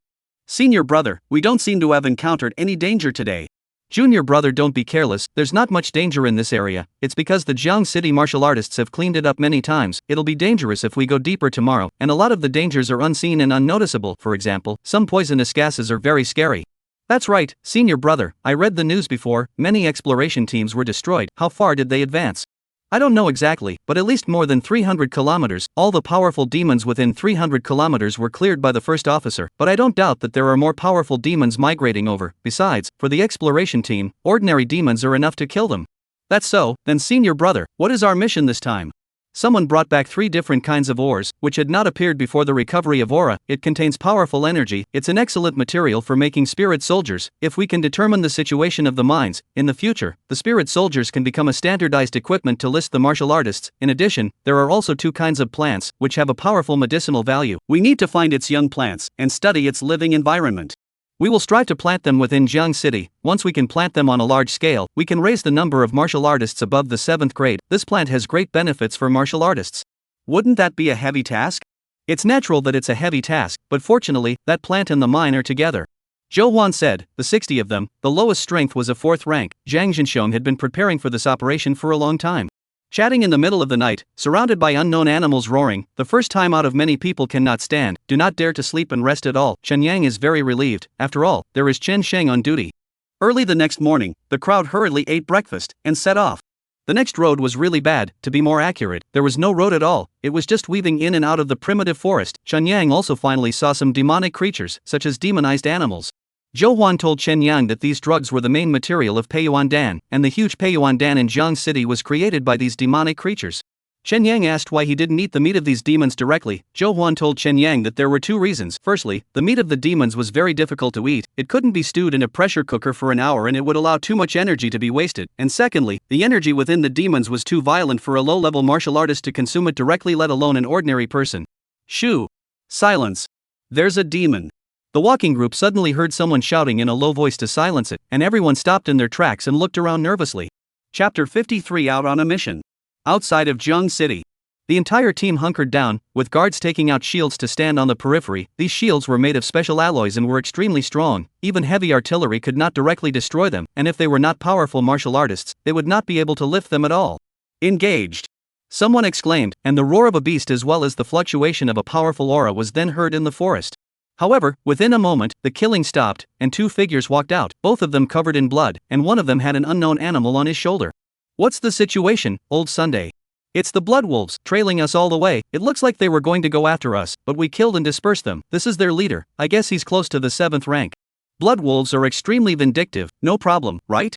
Senior brother, we don't seem to have encountered any danger today. Junior brother, don't be careless, there's not much danger in this area, it's because the Jiang City martial artists have cleaned it up many times, it'll be dangerous if we go deeper tomorrow, and a lot of the dangers are unseen and unnoticeable, for example, some poisonous gases are very scary. That's right, senior brother, I read the news before, many exploration teams were destroyed, how far did they advance? I don't know exactly, but at least more than 300 kilometers, all the powerful demons within 300 kilometers were cleared by the first officer, but I don't doubt that there are more powerful demons migrating over. Besides, for the exploration team, ordinary demons are enough to kill them. That's so, then senior brother, what is our mission this time? Someone brought back 3 different kinds of ores, which had not appeared before the recovery of aura. It contains powerful energy, it's an excellent material for making spirit soldiers. If we can determine the situation of the mines, in the future, the spirit soldiers can become a standardized equipment to list the martial artists. In addition, there are also 2 kinds of plants, which have a powerful medicinal value. We need to find its young plants, and study its living environment. We will strive to plant them within Jiang City. Once we can plant them on a large scale, we can raise the number of martial artists above the 7th grade. This plant has great benefits for martial artists. Wouldn't that be a heavy task? It's natural that it's a heavy task, but fortunately, that plant and the mine are together. Zhou Huan said, the 60 of them, the lowest strength was a 4th rank. Zhang Jinxiong had been preparing for this operation for a long time. Chatting in the middle of the night, surrounded by unknown animals roaring, the first time out of many people cannot stand, do not dare to sleep and rest at all. Chen Yang is very relieved, after all, there is Chen Sheng on duty. Early the next morning, the crowd hurriedly ate breakfast, and set off. The next road was really bad, to be more accurate, there was no road at all, it was just weaving in and out of the primitive forest. Chen Yang also finally saw some demonic creatures, such as demonized animals. Zhou Huan told Chen Yang that these drugs were the main material of Peiyuandan, and the huge Peiyuandan in Jiang City was created by these demonic creatures. Chen Yang asked why he didn't eat the meat of these demons directly. Zhou Huan told Chen Yang that there were 2 reasons. Firstly, the meat of the demons was very difficult to eat, it couldn't be stewed in a pressure cooker for an hour and it would allow too much energy to be wasted. And secondly, the energy within the demons was too violent for a low-level martial artist to consume it directly, let alone an ordinary person. Shoo! Silence! There's a demon! The walking group suddenly heard someone shouting in a low voice to silence it, and everyone stopped in their tracks and looked around nervously. Chapter 53 Out on a Mission. Outside of Jiang City. The entire team hunkered down, with guards taking out shields to stand on the periphery. These shields were made of special alloys and were extremely strong, even heavy artillery could not directly destroy them, and if they were not powerful martial artists, they would not be able to lift them at all. Engaged! Someone exclaimed, and the roar of a beast as well as the fluctuation of a powerful aura was then heard in the forest. However, within a moment, the killing stopped, and 2 figures walked out, both of them covered in blood, and one of them had an unknown animal on his shoulder. What's the situation, old Sunday? It's the blood wolves, trailing us all the way. It looks like they were going to go after us, but we killed and dispersed them. This is their leader, I guess he's close to the 7th rank. Blood wolves are extremely vindictive, no problem, right?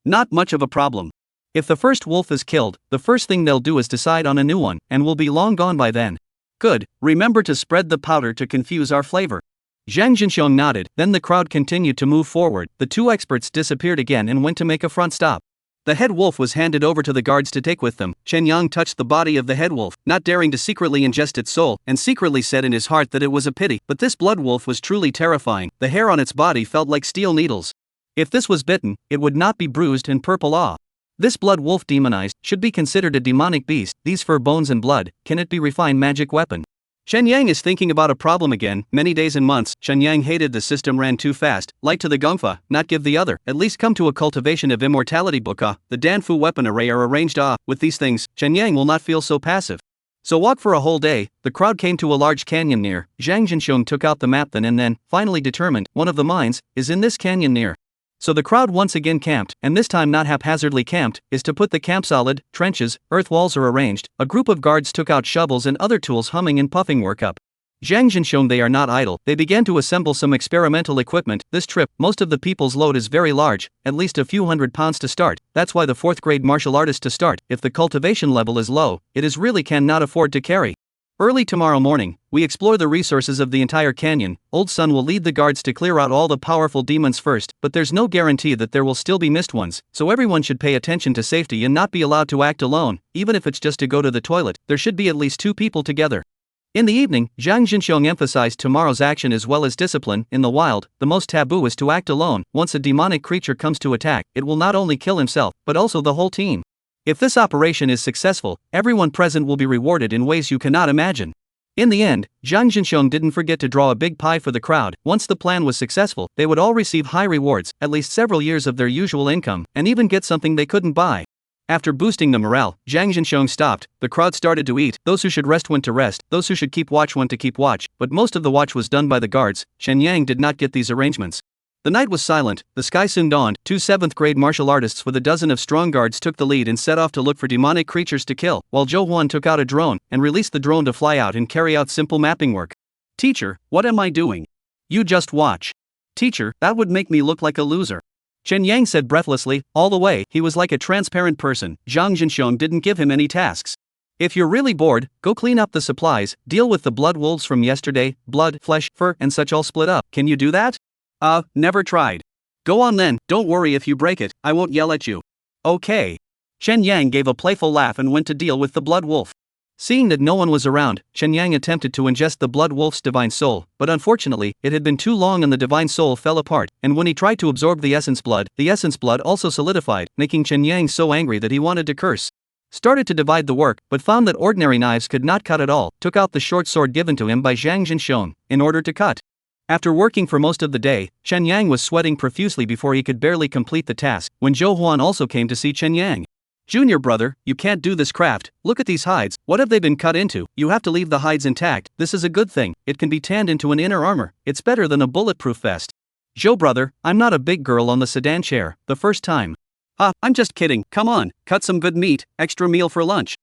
Not much of a problem. If the first wolf is killed, the first thing they'll do is decide on a new one, and we'll be long gone by then. Good, remember to spread the powder to confuse our flavor. Zhang Jinxiong nodded, then the crowd continued to move forward. The 2 experts disappeared again and went to make a front stop. The head wolf was handed over to the guards to take with them. Chen Yang touched the body of the head wolf, not daring to secretly ingest its soul, and secretly said in his heart that it was a pity, but this blood wolf was truly terrifying. The hair on its body felt like steel needles. If this was bitten, it would not be bruised and purple awe. This blood wolf demonized, should be considered a demonic beast. These fur, bones and blood, can it be refined magic weapon? Chen Yang is thinking about a problem again. Many days and months, Chen Yang hated the system ran too fast, light to the gongfa, not give the other, at least come to a cultivation of immortality book. The Danfu weapon array are arranged. With these things, Chen Yang will not feel so passive. So walk for a whole day. The crowd came to a large canyon near. Zhang Jinxiong took out the map then and then, finally determined, one of the mines is in this canyon near. So the crowd once again camped, and this time not haphazardly camped, is to put the camp solid, trenches, earth walls are arranged, a group of guards took out shovels and other tools humming and puffing work up. Zhang Jinxiong they are not idle, they began to assemble some experimental equipment. This trip, most of the people's load is very large, at least a few £100 to start, that's why the 4th grade martial artist to start, if the cultivation level is low, it is really cannot afford to carry. Early tomorrow morning, we explore the resources of the entire canyon. Old Sun will lead the guards to clear out all the powerful demons first, but there's no guarantee that there will still be missed ones, so everyone should pay attention to safety and not be allowed to act alone, even if it's just to go to the toilet, there should be at least 2 people together. In the evening, Zhang Jinxiong emphasized tomorrow's action as well as discipline. In the wild, the most taboo is to act alone. Once a demonic creature comes to attack, it will not only kill himself, but also the whole team. If this operation is successful, everyone present will be rewarded in ways you cannot imagine. In the end, Zhang Jinxiong didn't forget to draw a big pie for the crowd. Once the plan was successful, they would all receive high rewards, at least several years of their usual income, and even get something they couldn't buy. After boosting the morale, Zhang Jinxiong stopped, the crowd started to eat, those who should rest went to rest, those who should keep watch went to keep watch, but most of the watch was done by the guards. Chen Yang did not get these arrangements. The night was silent, the sky soon dawned. 2 7th grade martial artists with a dozen of strong guards took the lead and set off to look for demonic creatures to kill, while Zhou Huan took out a drone and released the drone to fly out and carry out simple mapping work. Teacher, what am I doing? You just watch. Teacher, that would make me look like a loser. Chen Yang said breathlessly. All the way, he was like a transparent person. Zhang Jinxiong didn't give him any tasks. If you're really bored, go clean up the supplies, deal with the blood wolves from yesterday, blood, flesh, fur, and such all split up. Can you do that? Never tried. Go on then, don't worry if you break it, I won't yell at you. Okay. Chen Yang gave a playful laugh and went to deal with the blood wolf. Seeing that no one was around, Chen Yang attempted to ingest the blood wolf's divine soul, but unfortunately, it had been too long and the divine soul fell apart, and when he tried to absorb the essence blood also solidified, making Chen Yang so angry that he wanted to curse. Started to divide the work, but found that ordinary knives could not cut at all, took out the short sword given to him by Zhang Jinxiong, in order to cut. After working for most of the day, Chen Yang was sweating profusely before he could barely complete the task, when Zhou Huan also came to see Chen Yang. Junior brother, you can't do this craft, look at these hides, what have they been cut into? You have to leave the hides intact, this is a good thing, it can be tanned into an inner armor, it's better than a bulletproof vest. Zhou brother, I'm not a big girl on the sedan chair, the first time. I'm just kidding, come on, cut some good meat, extra meal for lunch.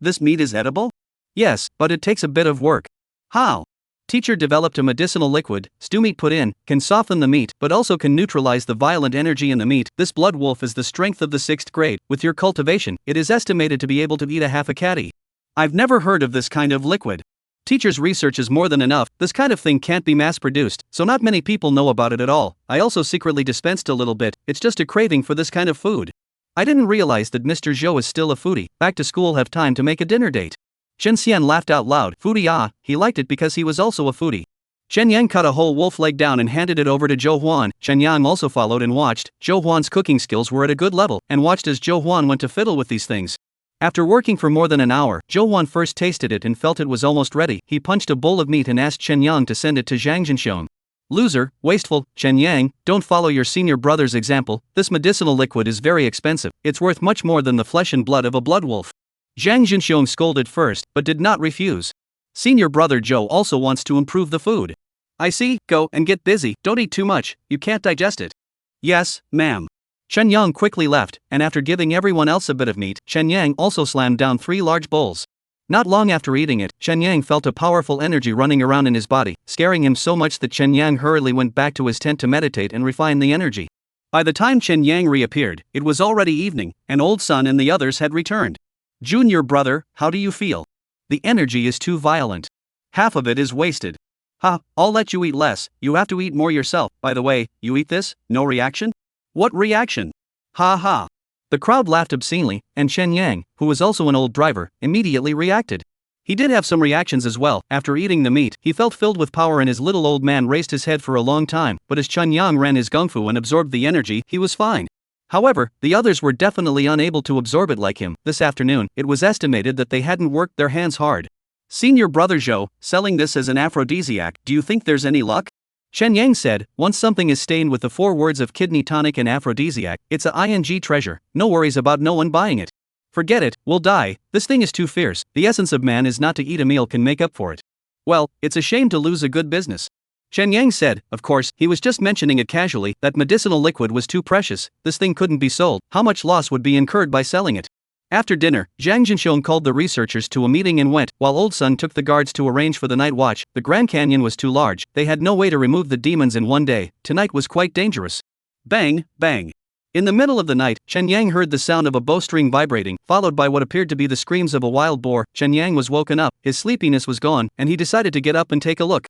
This meat is edible? Yes, but it takes a bit of work. How? Teacher developed a medicinal liquid, stew meat put in, can soften the meat, but also can neutralize the violent energy in the meat. This blood wolf is the strength of the 6th grade, with your cultivation, it is estimated to be able to eat a half a caddy. I've never heard of this kind of liquid. Teacher's research is more than enough, this kind of thing can't be mass-produced, so not many people know about it at all. I also secretly dispensed a little bit, it's just a craving for this kind of food. I didn't realize that Mr. Zhou is still a foodie, back to school have time to make a dinner date. Chen Xian laughed out loud. Foodie, he liked it because he was also a foodie. Chen Yang cut a whole wolf leg down and handed it over to Zhou Huan. Chen Yang also followed and watched. Zhou Huan's cooking skills were at a good level, and watched as Zhou Huan went to fiddle with these things. After working for more than an hour, Zhou Huan first tasted it and felt it was almost ready. He punched a bowl of meat and asked Chen Yang to send it to Zhang Jinxiong. Loser, wasteful, Chen Yang, don't follow your senior brother's example, this medicinal liquid is very expensive, it's worth much more than the flesh and blood of a blood wolf. Zhang Jinxiong scolded first, but did not refuse. Senior brother Zhou also wants to improve the food. I see, go and get busy, don't eat too much, you can't digest it. Yes, ma'am. Chen Yang quickly left, and after giving everyone else a bit of meat, Chen Yang also slammed down 3 large bowls. Not long after eating it, Chen Yang felt a powerful energy running around in his body, scaring him so much that Chen Yang hurriedly went back to his tent to meditate and refine the energy. By the time Chen Yang reappeared, it was already evening, and Old Sun and the others had returned. Junior brother, how do you feel? The energy is too violent. Half of it is wasted. I'll let you eat less, you have to eat more yourself. By the way, you eat this, no reaction? What reaction? Ha. The crowd laughed obscenely, and Chen Yang, who was also an old driver, immediately reacted. He did have some reactions as well. After eating the meat, he felt filled with power and his little old man raised his head for a long time, but as Chen Yang ran his gung fu and absorbed the energy, he was fine. However, the others were definitely unable to absorb it like him. This afternoon, it was estimated that they hadn't worked their hands hard. Senior brother Zhou, selling this as an aphrodisiac, do you think there's any luck? Chen Yang said, once something is stained with the 4 words of kidney tonic and aphrodisiac, it's a ing treasure, no worries about no one buying it. Forget it, we'll die, this thing is too fierce, the essence of man is not to eat a meal can make up for it. Well, it's a shame to lose a good business. Chen Yang said, of course, he was just mentioning it casually, that medicinal liquid was too precious, this thing couldn't be sold, how much loss would be incurred by selling it? After dinner, Zhang Jinxiong called the researchers to a meeting and went, while Old Sun took the guards to arrange for the night watch. The Grand Canyon was too large, they had no way to remove the demons in one day, tonight was quite dangerous. Bang, bang. In the middle of the night, Chen Yang heard the sound of a bowstring vibrating, followed by what appeared to be the screams of a wild boar. Chen Yang was woken up, his sleepiness was gone, and he decided to get up and take a look.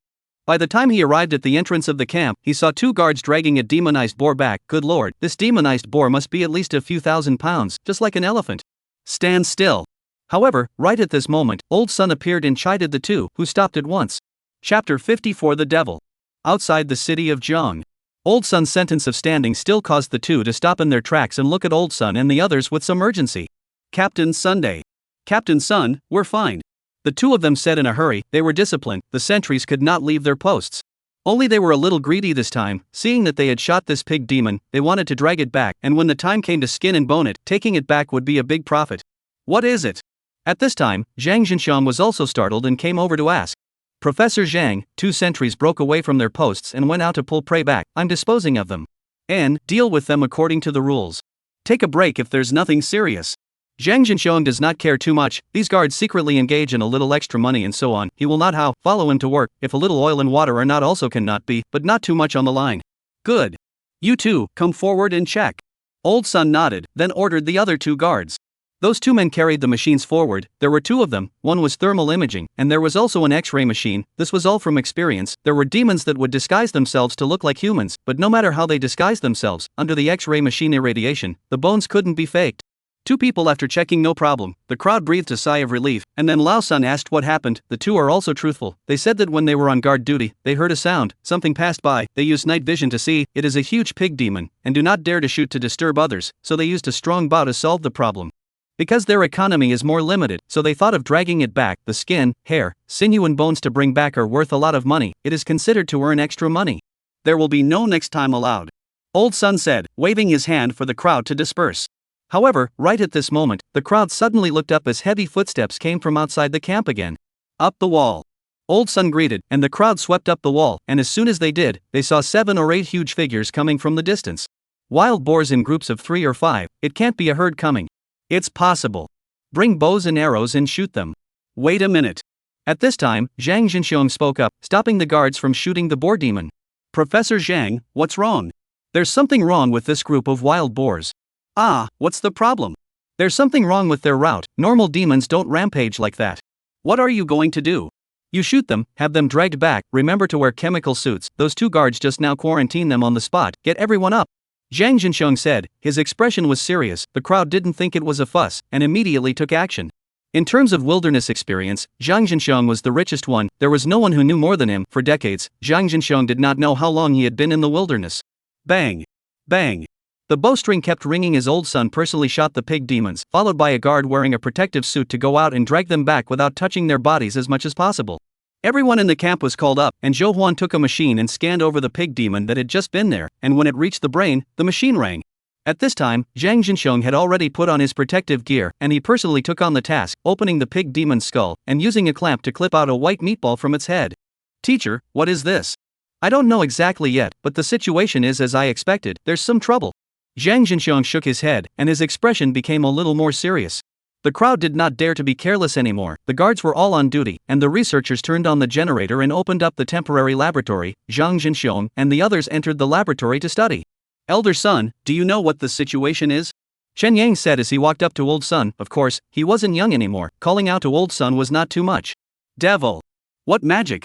By the time he arrived at the entrance of the camp, he saw two guards dragging a demonized boar back. Good lord, this demonized boar must be at least a few thousand pounds, just like an elephant. Stand still. However, right at this moment, Old Sun appeared and chided the two, who stopped at once. Chapter 54 The Devil. Outside the city of Jiang. Old Sun's sentence of standing still caused the two to stop in their tracks and look at Old Sun and the others with some urgency. Captain Sunday. Captain Sun, we're fine. The two of them said in a hurry. They were disciplined, the sentries could not leave their posts. Only they were a little greedy this time, seeing that they had shot this pig demon, they wanted to drag it back, and when the time came to skin and bone it, taking it back would be a big profit. What is it? At this time, Zhang Jinxiong was also startled and came over to ask. Professor Zhang, two sentries broke away from their posts and went out to pull prey back. I'm disposing of them. And deal with them according to the rules. Take a break if there's nothing serious. Zhang Jinxiong does not care too much, these guards secretly engage in a little extra money and so on, he will not follow him to work, if a little oil and water are not also cannot be, but not too much on the line. Good. You two, come forward and check. Old Sun nodded, then ordered the other two guards. Those two men carried the machines forward, there were two of them, one was thermal imaging, and there was also an X-ray machine, this was all from experience, there were demons that would disguise themselves to look like humans, but no matter how they disguised themselves, under the X-ray machine irradiation, the bones couldn't be faked. Two people after checking no problem, the crowd breathed a sigh of relief, and then Lao Sun asked what happened. The two are also truthful, they said that when they were on guard duty, they heard a sound, something passed by, they used night vision to see, it is a huge pig demon, and do not dare to shoot to disturb others, so they used a strong bow to solve the problem. Because their economy is more limited, so they thought of dragging it back, the skin, hair, sinew and bones to bring back are worth a lot of money, it is considered to earn extra money. There will be no next time allowed. Old Sun said, waving his hand for the crowd to disperse. However, right at this moment, the crowd suddenly looked up as heavy footsteps came from outside the camp again. Up the wall. Old Sun greeted, and the crowd swept up the wall, and as soon as they did, they saw 7 or 8 huge figures coming from the distance. Wild boars in groups of 3 or 5, it can't be a herd coming. It's possible. Bring bows and arrows and shoot them. Wait a minute. At this time, Zhang Jinxiong spoke up, stopping the guards from shooting the boar demon. Professor Zhang, what's wrong? There's something wrong with this group of wild boars. Ah, what's the problem? There's something wrong with their route, normal demons don't rampage like that. What are you going to do? You shoot them, have them dragged back, remember to wear chemical suits, those two guards just now quarantine them on the spot, get everyone up. Zhang Jinxiong said, his expression was serious, the crowd didn't think it was a fuss, and immediately took action. In terms of wilderness experience, Zhang Jinxiong was the richest one, there was no one who knew more than him. For decades, Zhang Jinxiong did not know how long he had been in the wilderness. Bang! Bang! The bowstring kept ringing as Old Sun personally shot the pig demons, followed by a guard wearing a protective suit to go out and drag them back without touching their bodies as much as possible. Everyone in the camp was called up, and Zhou Huan took a machine and scanned over the pig demon that had just been there, and when it reached the brain, the machine rang. At this time, Zhang Jinxiong had already put on his protective gear, and he personally took on the task, opening the pig demon's skull, and using a clamp to clip out a white meatball from its head. Teacher, what is this? I don't know exactly yet, but the situation is as I expected, there's some trouble. Zhang Jinxiong shook his head, and his expression became a little more serious. The crowd did not dare to be careless anymore, the guards were all on duty, and the researchers turned on the generator and opened up the temporary laboratory. Zhang Jinxiong and the others entered the laboratory to study. Elder Sun, do you know what the situation is? Chen Yang said as he walked up to Old Sun. Of course, he wasn't young anymore, calling out to Old Sun was not too much. Devil! What magic?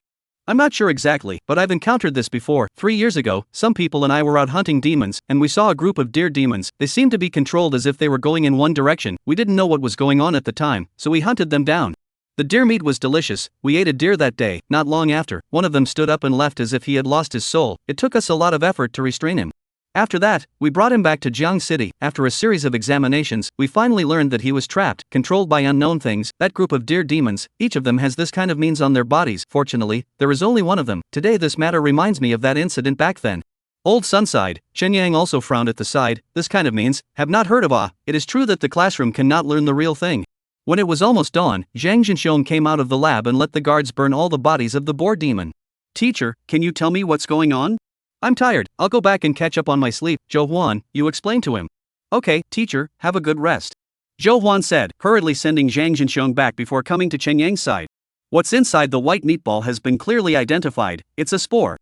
I'm not sure exactly, but I've encountered this before. 3 years ago, some people and I were out hunting demons, and we saw a group of deer demons. They seemed to be controlled as if they were going in one direction. We didn't know what was going on at the time, so we hunted them down. The deer meat was delicious, we ate a deer that day. Not long after, one of them stood up and left as if he had lost his soul. It took us a lot of effort to restrain him. After that, we brought him back to Jiang City. After a series of examinations, we finally learned that he was trapped, controlled by unknown things. That group of deer demons, each of them has this kind of means on their bodies. Fortunately, there is only one of them. Today this matter reminds me of that incident back then. Old Sun sighed. Chen Yang also frowned at the side. This kind of means, have not heard of it is true that the classroom cannot learn the real thing. When it was almost dawn, Zhang Jinxiong came out of the lab and let the guards burn all the bodies of the boar demon. Teacher, can you tell me what's going on? I'm tired, I'll go back and catch up on my sleep. Zhou Huan, you explain to him. Okay, teacher, have a good rest. Zhou Huan said, hurriedly sending Zhang Jinxiong back before coming to Chen Yang's side. What's inside the white meatball has been clearly identified, it's a spore.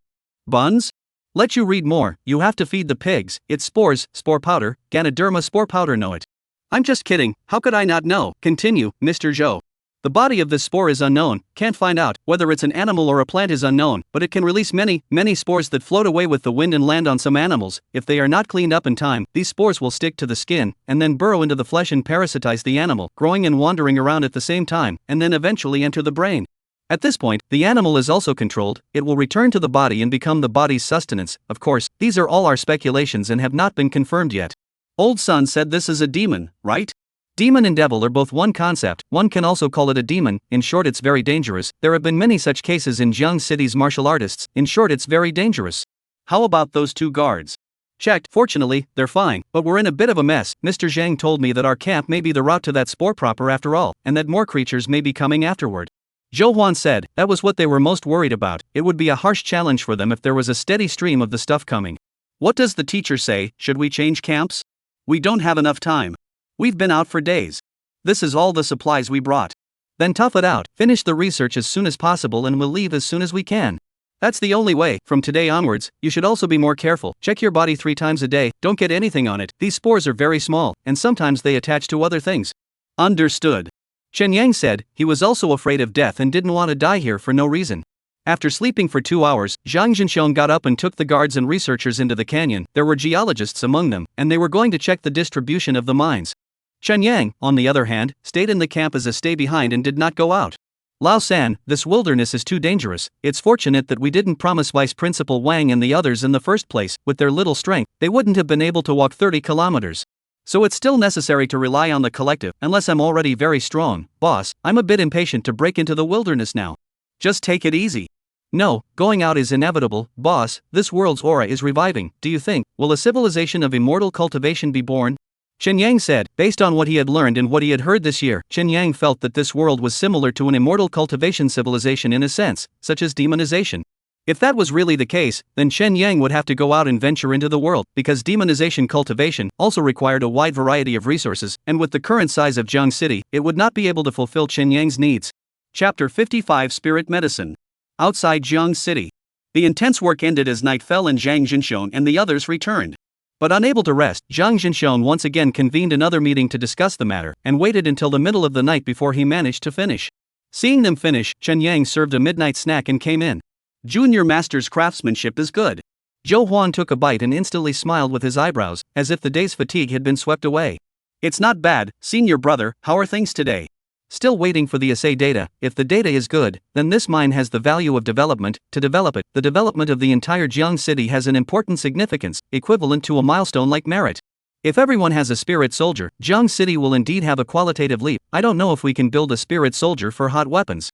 Buns? Let you read more, you have to feed the pigs, it's spores, spore powder, Ganoderma spore powder know it. I'm just kidding, how could I not know? Continue, Mr. Zhou. The body of this spore is unknown, can't find out, whether it's an animal or a plant is unknown, but it can release many spores that float away with the wind and land on some animals. If they are not cleaned up in time, these spores will stick to the skin, and then burrow into the flesh and parasitize the animal, growing and wandering around at the same time, and then eventually enter the brain. At this point, the animal is also controlled, it will return to the body and become the body's sustenance. Of course, these are all our speculations and have not been confirmed yet. Old Sun said this is a demon, right? Demon and devil are both one concept, one can also call it a demon. In short, it's very dangerous. There have been many such cases in Jiang City's martial artists. In short, it's very dangerous. How about those two guards? Checked, fortunately, they're fine, but we're in a bit of a mess. Mr. Zhang told me that our camp may be the route to that spore proper after all, and that more creatures may be coming afterward. Zhou Huan said, that was what they were most worried about. It would be a harsh challenge for them if there was a steady stream of the stuff coming. What does the teacher say, should we change camps? We don't have enough time. We've been out for days. This is all the supplies we brought. Then tough it out, finish the research as soon as possible and we'll leave as soon as we can. That's the only way. From today onwards, you should also be more careful. Check your body 3 times a day, don't get anything on it. These spores are very small, and sometimes they attach to other things. Understood. Chen Yang said, he was also afraid of death and didn't want to die here for no reason. After sleeping for 2 hours, Zhang Jinxiong got up and took the guards and researchers into the canyon. There were geologists among them, and they were going to check the distribution of the mines. Chen Yang, on the other hand, stayed in the camp as a stay behind and did not go out. Lao San, this wilderness is too dangerous. It's fortunate that we didn't promise Vice Principal Wang and the others in the first place. With their little strength, they wouldn't have been able to walk 30 kilometers. So it's still necessary to rely on the collective, unless I'm already very strong. Boss, I'm a bit impatient to break into the wilderness now. Just take it easy. No, going out is inevitable. Boss, this world's aura is reviving. Do you think, will a civilization of immortal cultivation be born? Chen Yang said, based on what he had learned and what he had heard this year, Chen Yang felt that this world was similar to an immortal cultivation civilization in a sense, such as demonization. If that was really the case, then Chen Yang would have to go out and venture into the world, because demonization cultivation also required a wide variety of resources, and with the current size of Jiang City, it would not be able to fulfill Chen Yang's needs. Chapter 55 Spirit Medicine. Outside Jiang City. The intense work ended as night fell and Zhang Jinxiong and the others returned. But unable to rest, Zhang Jinxiong once again convened another meeting to discuss the matter, and waited until the middle of the night before he managed to finish. Seeing them finish, Chen Yang served a midnight snack and came in. Junior Master's craftsmanship is good. Zhou Huan took a bite and instantly smiled with his eyebrows, as if the day's fatigue had been swept away. It's not bad, senior brother, how are things today? Still waiting for the assay data. If the data is good, then this mine has the value of development. To develop it, the development of the entire Jiang City has an important significance, equivalent to a milestone like merit. If everyone has a spirit soldier, Jiang City will indeed have a qualitative leap. I don't know if we can build a spirit soldier for hot weapons.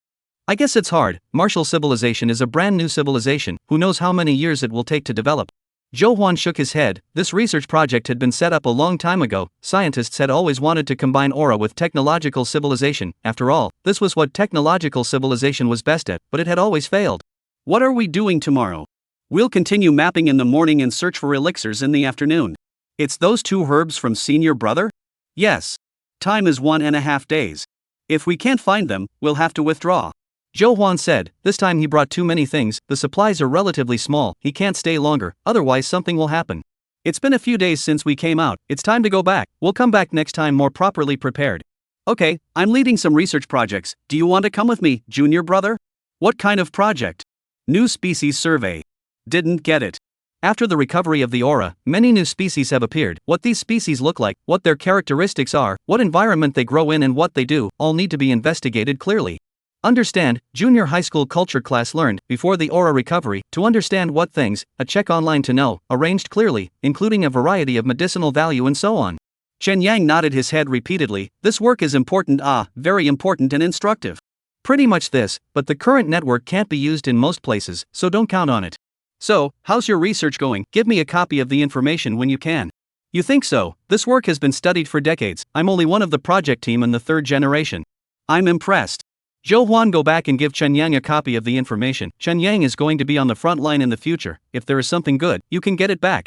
I guess it's hard. Martial civilization is a brand new civilization, who knows how many years it will take to develop. Zhou Huan shook his head. This research project had been set up a long time ago. Scientists had always wanted to combine aura with technological civilization. After all, this was what technological civilization was best at, but it had always failed. What are we doing tomorrow? We'll continue mapping in the morning and search for elixirs in the afternoon. It's those 2 herbs from senior brother? Yes. Time is 1.5 days. If we can't find them, we'll have to withdraw. Zhou Huan said, this time he brought too many things, the supplies are relatively small, he can't stay longer, otherwise something will happen. It's been a few days since we came out, it's time to go back, we'll come back next time more properly prepared. Okay, I'm leading some research projects, do you want to come with me, junior brother? What kind of project? New species survey. Didn't get it. After the recovery of the aura, many new species have appeared. What these species look like, what their characteristics are, what environment they grow in and what they do, all need to be investigated clearly. Understand, junior high school culture class learned, before the aura recovery, to understand what things, a check online to know, arranged clearly, including a variety of medicinal value and so on. Chen Yang nodded his head repeatedly, this work is important, very important and instructive. Pretty much this, but the current network can't be used in most places, so don't count on it. So, how's your research going? Give me a copy of the information when you can. You think so? This work has been studied for decades. I'm only one of the project team in the third generation. I'm impressed. Zhou Huan, go back and give Chen Yang a copy of the information. Chen Yang is going to be on the front line in the future. If there is something good, you can get it back.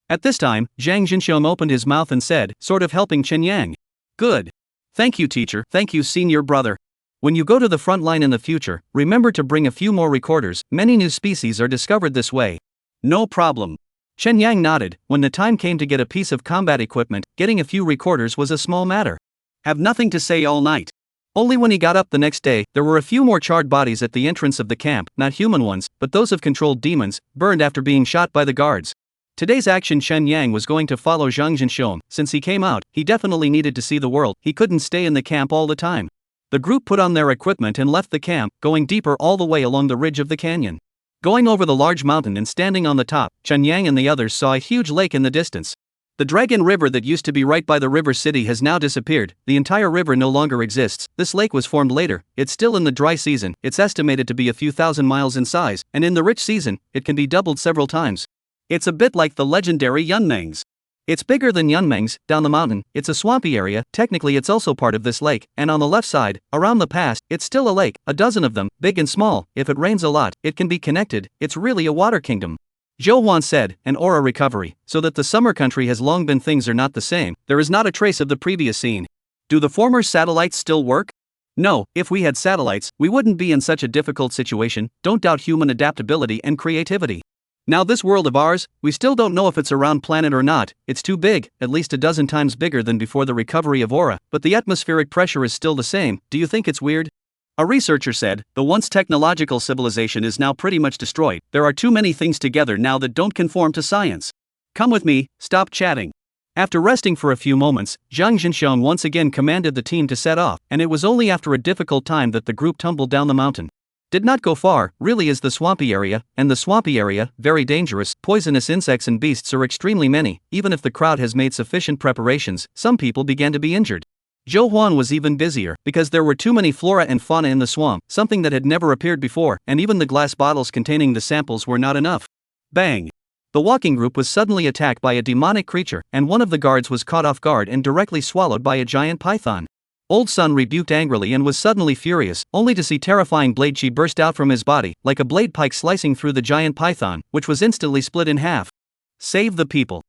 At this time, Zhang Jinxiong opened his mouth and said, sort of helping Chen Yang. Good. Thank you, teacher. Thank you, senior brother. When you go to the front line in the future, remember to bring a few more recorders. Many new species are discovered this way. No problem. Chen Yang nodded. When the time came to get a piece of combat equipment, getting a few recorders was a small matter. Have nothing to say all night. Only when he got up the next day, there were a few more charred bodies at the entrance of the camp, not human ones, but those of controlled demons, burned after being shot by the guards. Today's action, Chen Yang was going to follow Zhang Jinxiong. Since he came out, he definitely needed to see the world. He couldn't stay in the camp all the time. The group put on their equipment and left the camp, going deeper all the way along the ridge of the canyon. Going over the large mountain and standing on the top, Chen Yang and the others saw a huge lake in the distance. The Dragon River that used to be right by the river city has now disappeared. The entire river no longer exists. This lake was formed later. It's still in the dry season. It's estimated to be a few thousand miles in size, and in the rich season, it can be doubled several times. It's a bit like the legendary Yunmengs. It's bigger than Yunmengs. Down the mountain, it's a swampy area. Technically it's also part of this lake, and on the left side, around the pass, it's still a lake, a dozen of them, big and small. If it rains a lot, it can be connected. It's really a water kingdom. Zhou Huan said, an aura recovery, so that the summer country has long been. Things are not the same. There is not a trace of the previous scene. Do the former satellites still work? No, if we had satellites, we wouldn't be in such a difficult situation. Don't doubt human adaptability and creativity. Now this world of ours, we still don't know if it's a round planet or not. It's too big, at least a dozen times bigger than before the recovery of aura, but the atmospheric pressure is still the same. Do you think it's weird? A researcher said, the once technological civilization is now pretty much destroyed. There are too many things together now that don't conform to science. Come with me, stop chatting. After resting for a few moments, Zhang Jinxiong once again commanded the team to set off, and it was only after a difficult time that the group tumbled down the mountain. Did not go far, really, is the swampy area, and the swampy area, very dangerous. Poisonous insects and beasts are extremely many. Even if the crowd has made sufficient preparations, some people began to be injured. Zhou Huan was even busier, because there were too many flora and fauna in the swamp, something that had never appeared before, and even the glass bottles containing the samples were not enough. Bang! The walking group was suddenly attacked by a demonic creature, and one of the guards was caught off guard and directly swallowed by a giant python. Old Sun rebuked angrily and was suddenly furious, only to see terrifying blade chi burst out from his body, like a blade pike slicing through the giant python, which was instantly split in half. Save the people!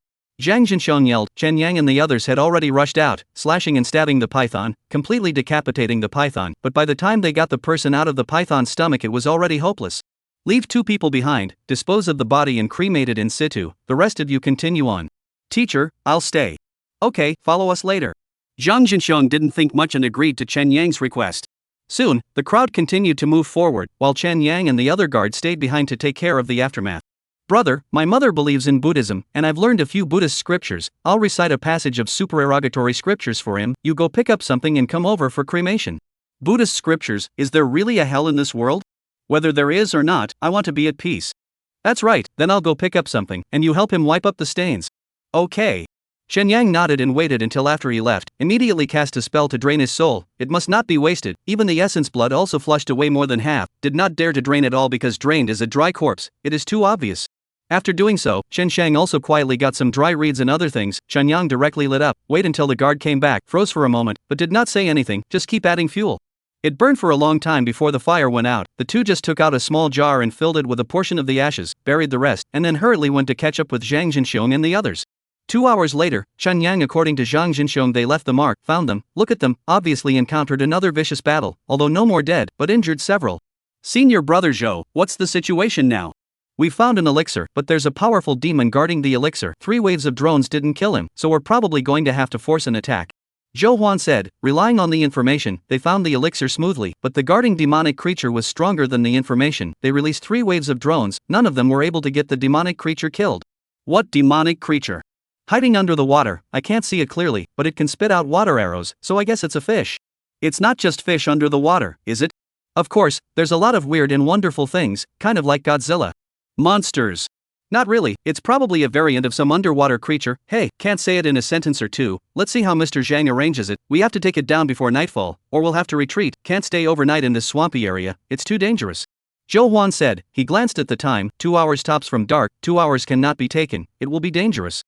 Zhang Jinxiong yelled. Chen Yang and the others had already rushed out, slashing and stabbing the python, completely decapitating the python, but by the time they got the person out of the python's stomach it was already hopeless. Leave 2 people behind, dispose of the body and cremate it in situ, the rest of you continue on. Teacher, I'll stay. Okay, follow us later. Zhang Jinxiong didn't think much and agreed to Chen Yang's request. Soon, the crowd continued to move forward, while Chen Yang and the other guards stayed behind to take care of the aftermath. Brother, my mother believes in Buddhism, and I've learned a few Buddhist scriptures. I'll recite a passage of supererogatory scriptures for him. You go pick up something and come over for cremation. Buddhist scriptures, is there really a hell in this world? Whether there is or not, I want to be at peace. That's right, then I'll go pick up something, and you help him wipe up the stains. Okay. Chen Yang nodded and waited until after he left, immediately cast a spell to drain his soul. It must not be wasted. Even the essence blood also flushed away more than half, did not dare to drain at all because drained is a dry corpse. It is too obvious. After doing so, Chen Shang also quietly got some dry reeds and other things. Chen Yang directly lit up, wait until the guard came back, froze for a moment, but did not say anything, just keep adding fuel. It burned for a long time before the fire went out. The two just took out a small jar and filled it with a portion of the ashes, buried the rest, and then hurriedly went to catch up with Zhang Jinxiong and the others. 2 hours later, Chen Yang, according to Zhang Jinxiong, they left the mark, found them, look at them, obviously encountered another vicious battle, although no more dead, but injured several. Senior brother Zhou, what's the situation now? We found an elixir, but there's a powerful demon guarding the elixir. 3 waves of drones didn't kill him, so we're probably going to have to force an attack. Zhou Huan said, relying on the information, they found the elixir smoothly, but the guarding demonic creature was stronger than the information. They released 3 waves of drones, none of them were able to get the demonic creature killed. What demonic creature? Hiding under the water, I can't see it clearly, but it can spit out water arrows, so I guess it's a fish. It's not just fish under the water, is it? Of course, there's a lot of weird and wonderful things, kind of like Godzilla. Monsters. Not really, it's probably a variant of some underwater creature. Hey, can't say it in a sentence or two. Let's see how Mr. Zhang arranges it. We have to take it down before nightfall, or we'll have to retreat. Can't stay overnight in this swampy area, it's too dangerous. Zhou Huan said. He glanced at the time, 2 hours tops from dark, 2 hours cannot be taken, it will be dangerous.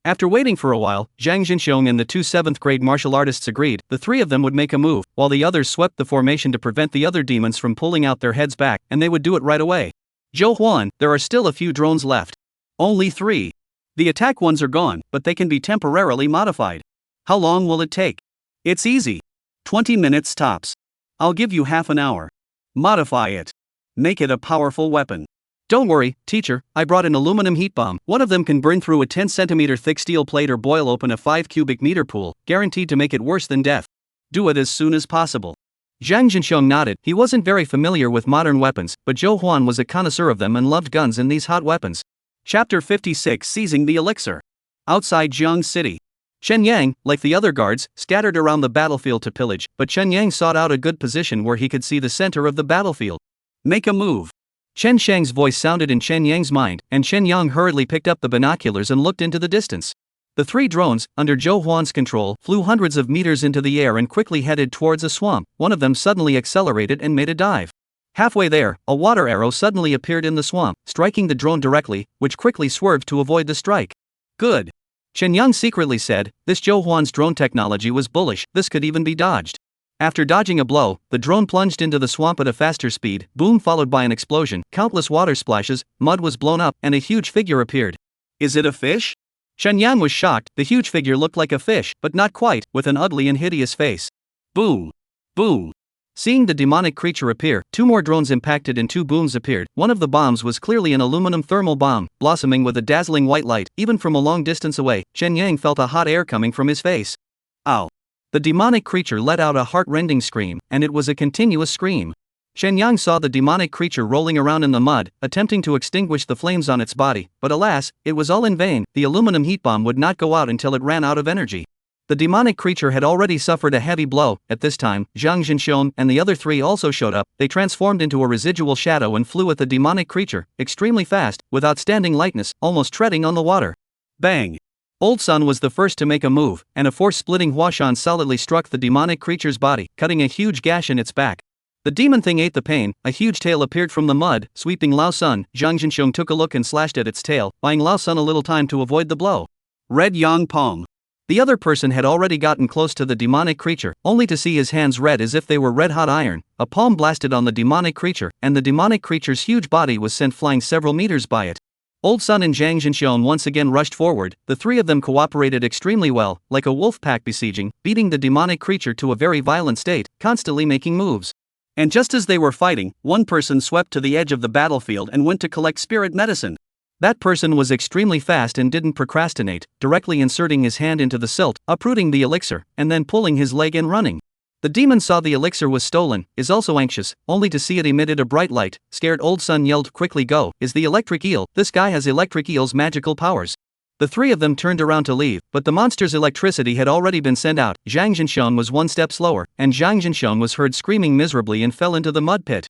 After waiting for a while, Zhang Jinxiong and the 2 7th grade martial artists agreed the 3 of them would make a move, while the others swept the formation to prevent the other demons from pulling out their heads back, and they would do it right away. Zhou Huan, there are still a few drones left. Only 3. The attack ones are gone, but they can be temporarily modified. How long will it take? It's easy. 20 minutes tops. I'll give you half an hour. Modify it. Make it a powerful weapon. Don't worry, teacher, I brought an aluminum heat bomb. One of them can burn through a 10 centimeter thick steel plate or boil open a 5 cubic meter pool, guaranteed to make it worse than death. Do it as soon as possible. Zhang Jinxiong nodded. He wasn't very familiar with modern weapons, but Zhou Huan was a connoisseur of them and loved guns and these hot weapons. Chapter 56: Seizing the Elixir. Outside Jiang City. Chen Yang, like the other guards, scattered around the battlefield to pillage, but Chen Yang sought out a good position where he could see the center of the battlefield. Make a move. Chen Shang's voice sounded in Chen Yang's mind, and Chen Yang hurriedly picked up the binoculars and looked into the distance. The 3 drones, under Zhou Huan's control, flew hundreds of meters into the air and quickly headed towards a swamp. One of them suddenly accelerated and made a dive. Halfway there, a water arrow suddenly appeared in the swamp, striking the drone directly, which quickly swerved to avoid the strike. Good. Chen Yang secretly said, this Zhou Huan's drone technology was bullish, this could even be dodged. After dodging a blow, the drone plunged into the swamp at a faster speed, boom followed by an explosion, countless water splashes, mud was blown up, and a huge figure appeared. Is it a fish? Chen Yang was shocked. The huge figure looked like a fish, but not quite, with an ugly and hideous face. Boom! Boom! Seeing the demonic creature appear, 2 more drones impacted and 2 booms appeared. One of the bombs was clearly an aluminum thermal bomb, blossoming with a dazzling white light. Even from a long distance away, Chen Yang felt a hot air coming from his face. Ow! The demonic creature let out a heart-rending scream, and it was a continuous scream. Chen Yang saw the demonic creature rolling around in the mud, attempting to extinguish the flames on its body, but alas, it was all in vain. The aluminum heat bomb would not go out until it ran out of energy. The demonic creature had already suffered a heavy blow. At this time, Zhang Jinxiong and the other 3 also showed up. They transformed into a residual shadow and flew at the demonic creature, extremely fast, with outstanding lightness, almost treading on the water. Bang! Old Sun was the first to make a move, and a force-splitting huashan solidly struck the demonic creature's body, cutting a huge gash in its back. The demon thing ate the pain. A huge tail appeared from the mud, sweeping Lao Sun. Zhang Jinxiong took a look and slashed at its tail, buying Lao Sun a little time to avoid the blow. Red Yang Palm. The other person had already gotten close to the demonic creature, only to see his hands red as if they were red-hot iron. A palm blasted on the demonic creature, and the demonic creature's huge body was sent flying several meters by it. Old Sun and Zhang Jinxiong once again rushed forward. The 3 of them cooperated extremely well, like a wolf pack besieging, beating the demonic creature to a very violent state, constantly making moves. And just as they were fighting, one person swept to the edge of the battlefield and went to collect spirit medicine. That person was extremely fast and didn't procrastinate, directly inserting his hand into the silt, uprooting the elixir, and then pulling his leg and running. The demon saw the elixir was stolen, is also anxious, only to see it emitted a bright light. Scared Old Sun yelled, quickly go, is the electric eel, this guy has electric eel's magical powers. The 3 of them turned around to leave, but the monster's electricity had already been sent out. Zhang Jinxiong was 1 step slower, and Zhang Jinxiong was heard screaming miserably and fell into the mud pit.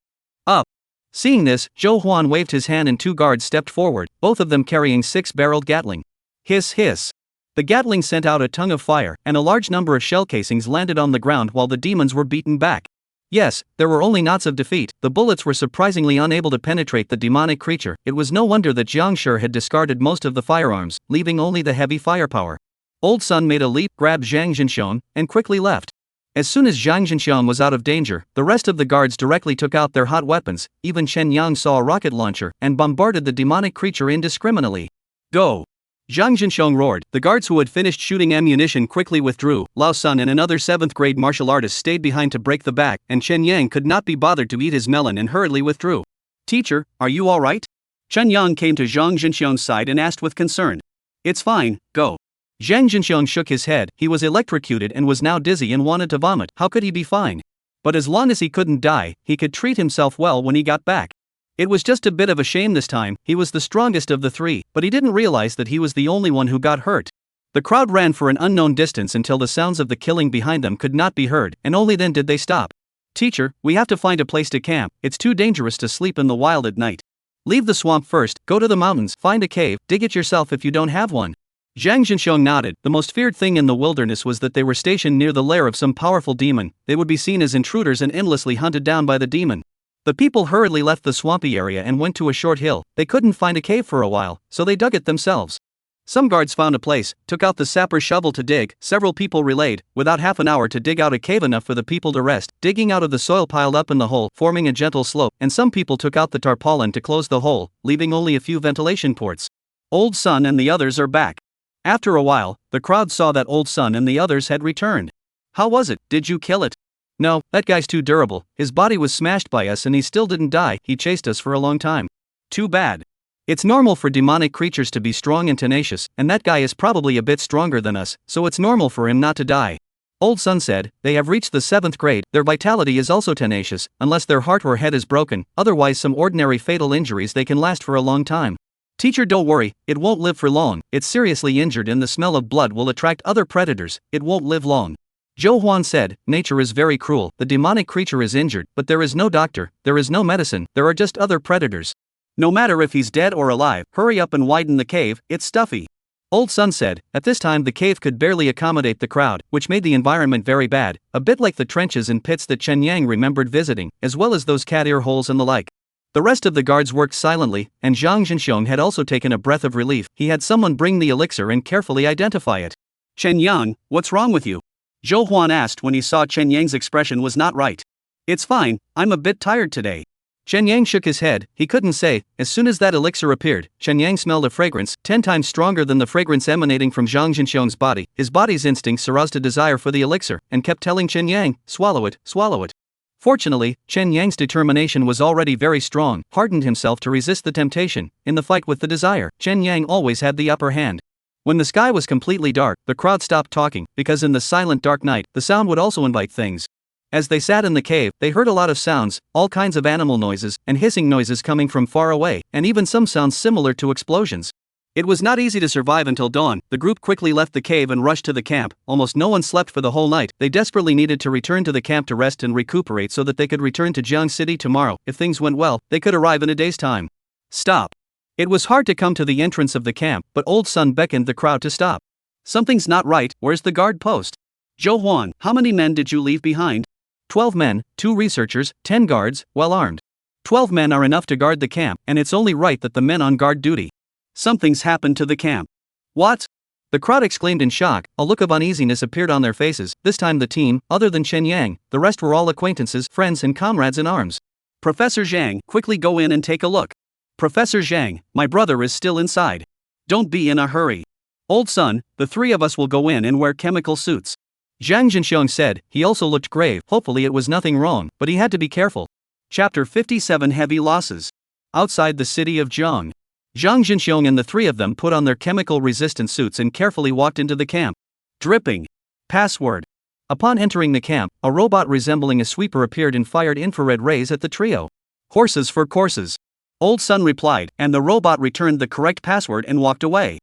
Up! Seeing this, Zhou Huan waved his hand and 2 guards stepped forward, both of them carrying 6-barreled Gatling. Hiss hiss! The Gatling sent out a tongue of fire, and a large number of shell casings landed on the ground while the demons were beaten back. Yes, there were only knots of defeat. The bullets were surprisingly unable to penetrate the demonic creature. It was no wonder that Jiang Shi had discarded most of the firearms, leaving only the heavy firepower. Old Sun made a leap, grabbed Zhang Jinxiong, and quickly left. As soon as Zhang Jinxiong was out of danger, the rest of the guards directly took out their hot weapons. Even Chen Yang saw a rocket launcher and bombarded the demonic creature indiscriminately. Go! Zhang Jinxiong roared. The guards who had finished shooting ammunition quickly withdrew. Lao Sun and another 7th grade martial artist stayed behind to break the back, and Chen Yang could not be bothered to eat his melon and hurriedly withdrew. Teacher, are you alright? Chen Yang came to Zhang Jinxiong's side and asked with concern. It's fine, go. Zhang Jinxiong shook his head. He was electrocuted and was now dizzy and wanted to vomit. How could he be fine? But as long as he couldn't die, he could treat himself well when he got back. It was just a bit of a shame this time. He was the strongest of the 3, but he didn't realize that he was the only one who got hurt. The crowd ran for an unknown distance until the sounds of the killing behind them could not be heard, and only then did they stop. Teacher, we have to find a place to camp. It's too dangerous to sleep in the wild at night. Leave the swamp first, go to the mountains, find a cave, dig it yourself if you don't have one. Zhang Jinxiong nodded. The most feared thing in the wilderness was that they were stationed near the lair of some powerful demon. They would be seen as intruders and endlessly hunted down by the demon. The people hurriedly left the swampy area and went to a short hill. They couldn't find a cave for a while, so they dug it themselves. Some guards found a place, took out the sapper's shovel to dig. Several people relayed, without half an hour to dig out a cave enough for the people to rest, digging out of the soil piled up in the hole, forming a gentle slope, and some people took out the tarpaulin to close the hole, leaving only a few ventilation ports. Old Sun and the others are back. After a while, the crowd saw that Old Sun and the others had returned. How was it? Did you kill it? No, that guy's too durable. His body was smashed by us and he still didn't die. He chased us for a long time. Too bad. It's normal for demonic creatures to be strong and tenacious, and that guy is probably a bit stronger than us, so it's normal for him not to die. Old Sun said, they have reached the 7th grade, their vitality is also tenacious, unless their heart or head is broken, otherwise some ordinary fatal injuries they can last for a long time. Teacher, don't worry, it won't live for long, it's seriously injured and the smell of blood will attract other predators, it won't live long. Zhou Huan said, nature is very cruel, the demonic creature is injured, but there is no doctor, there is no medicine, there are just other predators. No matter if he's dead or alive, hurry up and widen the cave, it's stuffy. Old Sun said, at this time the cave could barely accommodate the crowd, which made the environment very bad, a bit like the trenches and pits that Chen Yang remembered visiting, as well as those cat ear holes and the like. The rest of the guards worked silently, and Zhang Zhenxiong had also taken a breath of relief. He had someone bring the elixir and carefully identify it. Chen Yang, what's wrong with you? Zhou Huan asked when he saw Chen Yang's expression was not right. It's fine, I'm a bit tired today. Chen Yang shook his head, he couldn't say. As soon as that elixir appeared, Chen Yang smelled a fragrance, 10 times stronger than the fragrance emanating from Zhang Zhenxiong's body. His body's instincts aroused a desire for the elixir, and kept telling Chen Yang, swallow it, swallow it. Fortunately, Chen Yang's determination was already very strong, hardened himself to resist the temptation. In the fight with the desire, Chen Yang always had the upper hand. When the sky was completely dark, the crowd stopped talking, because in the silent dark night, the sound would also invite things. As they sat in the cave, they heard a lot of sounds, all kinds of animal noises, and hissing noises coming from far away, and even some sounds similar to explosions. It was not easy to survive until dawn. The group quickly left the cave and rushed to the camp. Almost no one slept for the whole night. They desperately needed to return to the camp to rest and recuperate so that they could return to Jiang City tomorrow. If things went well, they could arrive in a day's time. Stop. It was hard to come to the entrance of the camp, but Old Sun beckoned the crowd to stop. Something's not right, where's the guard post? Zhou Huan, how many men did you leave behind? 12 men, 2 researchers, 10 guards, well armed. 12 men are enough to guard the camp, and it's only right that the men on guard duty. Something's happened to the camp. What? The crowd exclaimed in shock. A look of uneasiness appeared on their faces. This time the team, other than Chen Yang, the rest were all acquaintances, friends and comrades in arms. Professor Zhang, quickly go in and take a look. Professor Zhang, my brother is still inside. Don't be in a hurry. Old Sun, the 3 of us will go in and wear chemical suits. Zhang Zhenxiong said. He also looked grave. Hopefully it was nothing wrong, but he had to be careful. Chapter 57 Heavy Losses. Outside the city of Zhang. Zhang Zhenxiong and the 3 of them put on their chemical-resistant suits and carefully walked into the camp. Dripping. Password. Upon entering the camp, a robot resembling a sweeper appeared and fired infrared rays at the trio. Horses for courses. Old Sun replied, and the robot returned the correct password and walked away.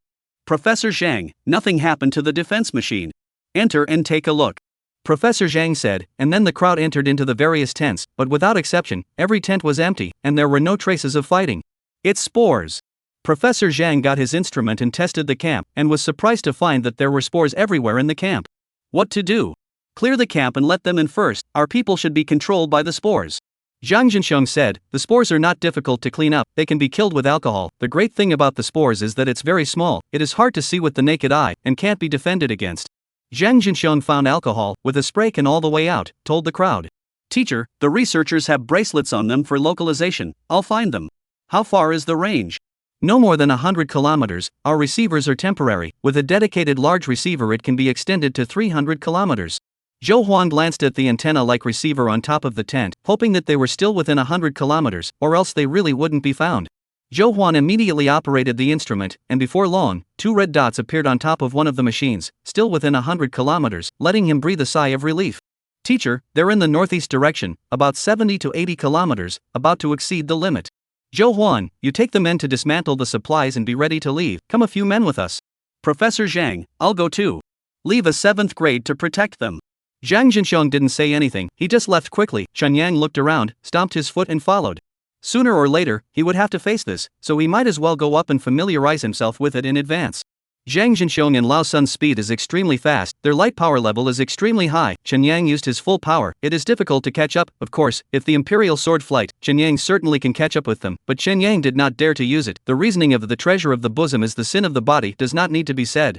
Professor Zhang, nothing happened to the defense machine. Enter and take a look. Professor Zhang said, and then the crowd entered into the various tents, but without exception, every tent was empty, and there were no traces of fighting. It's spores. Professor Zhang got his instrument and tested the camp, and was surprised to find that there were spores everywhere in the camp. What to do? Clear the camp and let them in first, our people should be controlled by the spores. Zhang Zhenxiong said, the spores are not difficult to clean up, they can be killed with alcohol. The great thing about the spores is that it's very small, it is hard to see with the naked eye, and can't be defended against. Zhang Zhenxiong found alcohol, with a spray can all the way out, told the crowd. Teacher, the researchers have bracelets on them for localization, I'll find them. How far is the range? No more than 100 kilometers, our receivers are temporary, with a dedicated large receiver it can be extended to 300 kilometers. Zhou Huan glanced at the antenna-like receiver on top of the tent, hoping that they were still within 100 kilometers, or else they really wouldn't be found. Zhou Huan immediately operated the instrument, and before long, 2 red dots appeared on top of one of the machines, still within 100 kilometers, letting him breathe a sigh of relief. Teacher, they're in the northeast direction, about 70 to 80 kilometers, about to exceed the limit. Zhou Huan, you take the men to dismantle the supplies and be ready to leave. Come a few men with us. Professor Zhang, I'll go too. Leave a 7th grade to protect them. Zhang Zhenxiong didn't say anything, he just left quickly. Chen Yang looked around, stomped his foot and followed. Sooner or later, he would have to face this, so he might as well go up and familiarize himself with it in advance. Zhang Jinxiong and Lao Sun's speed is extremely fast, their light power level is extremely high. Chen Yang used his full power. It is difficult to catch up, of course, if the Imperial Sword flight, Chen Yang certainly can catch up with them, but Chen Yang did not dare to use it. The reasoning of the treasure of the bosom is the sin of the body does not need to be said.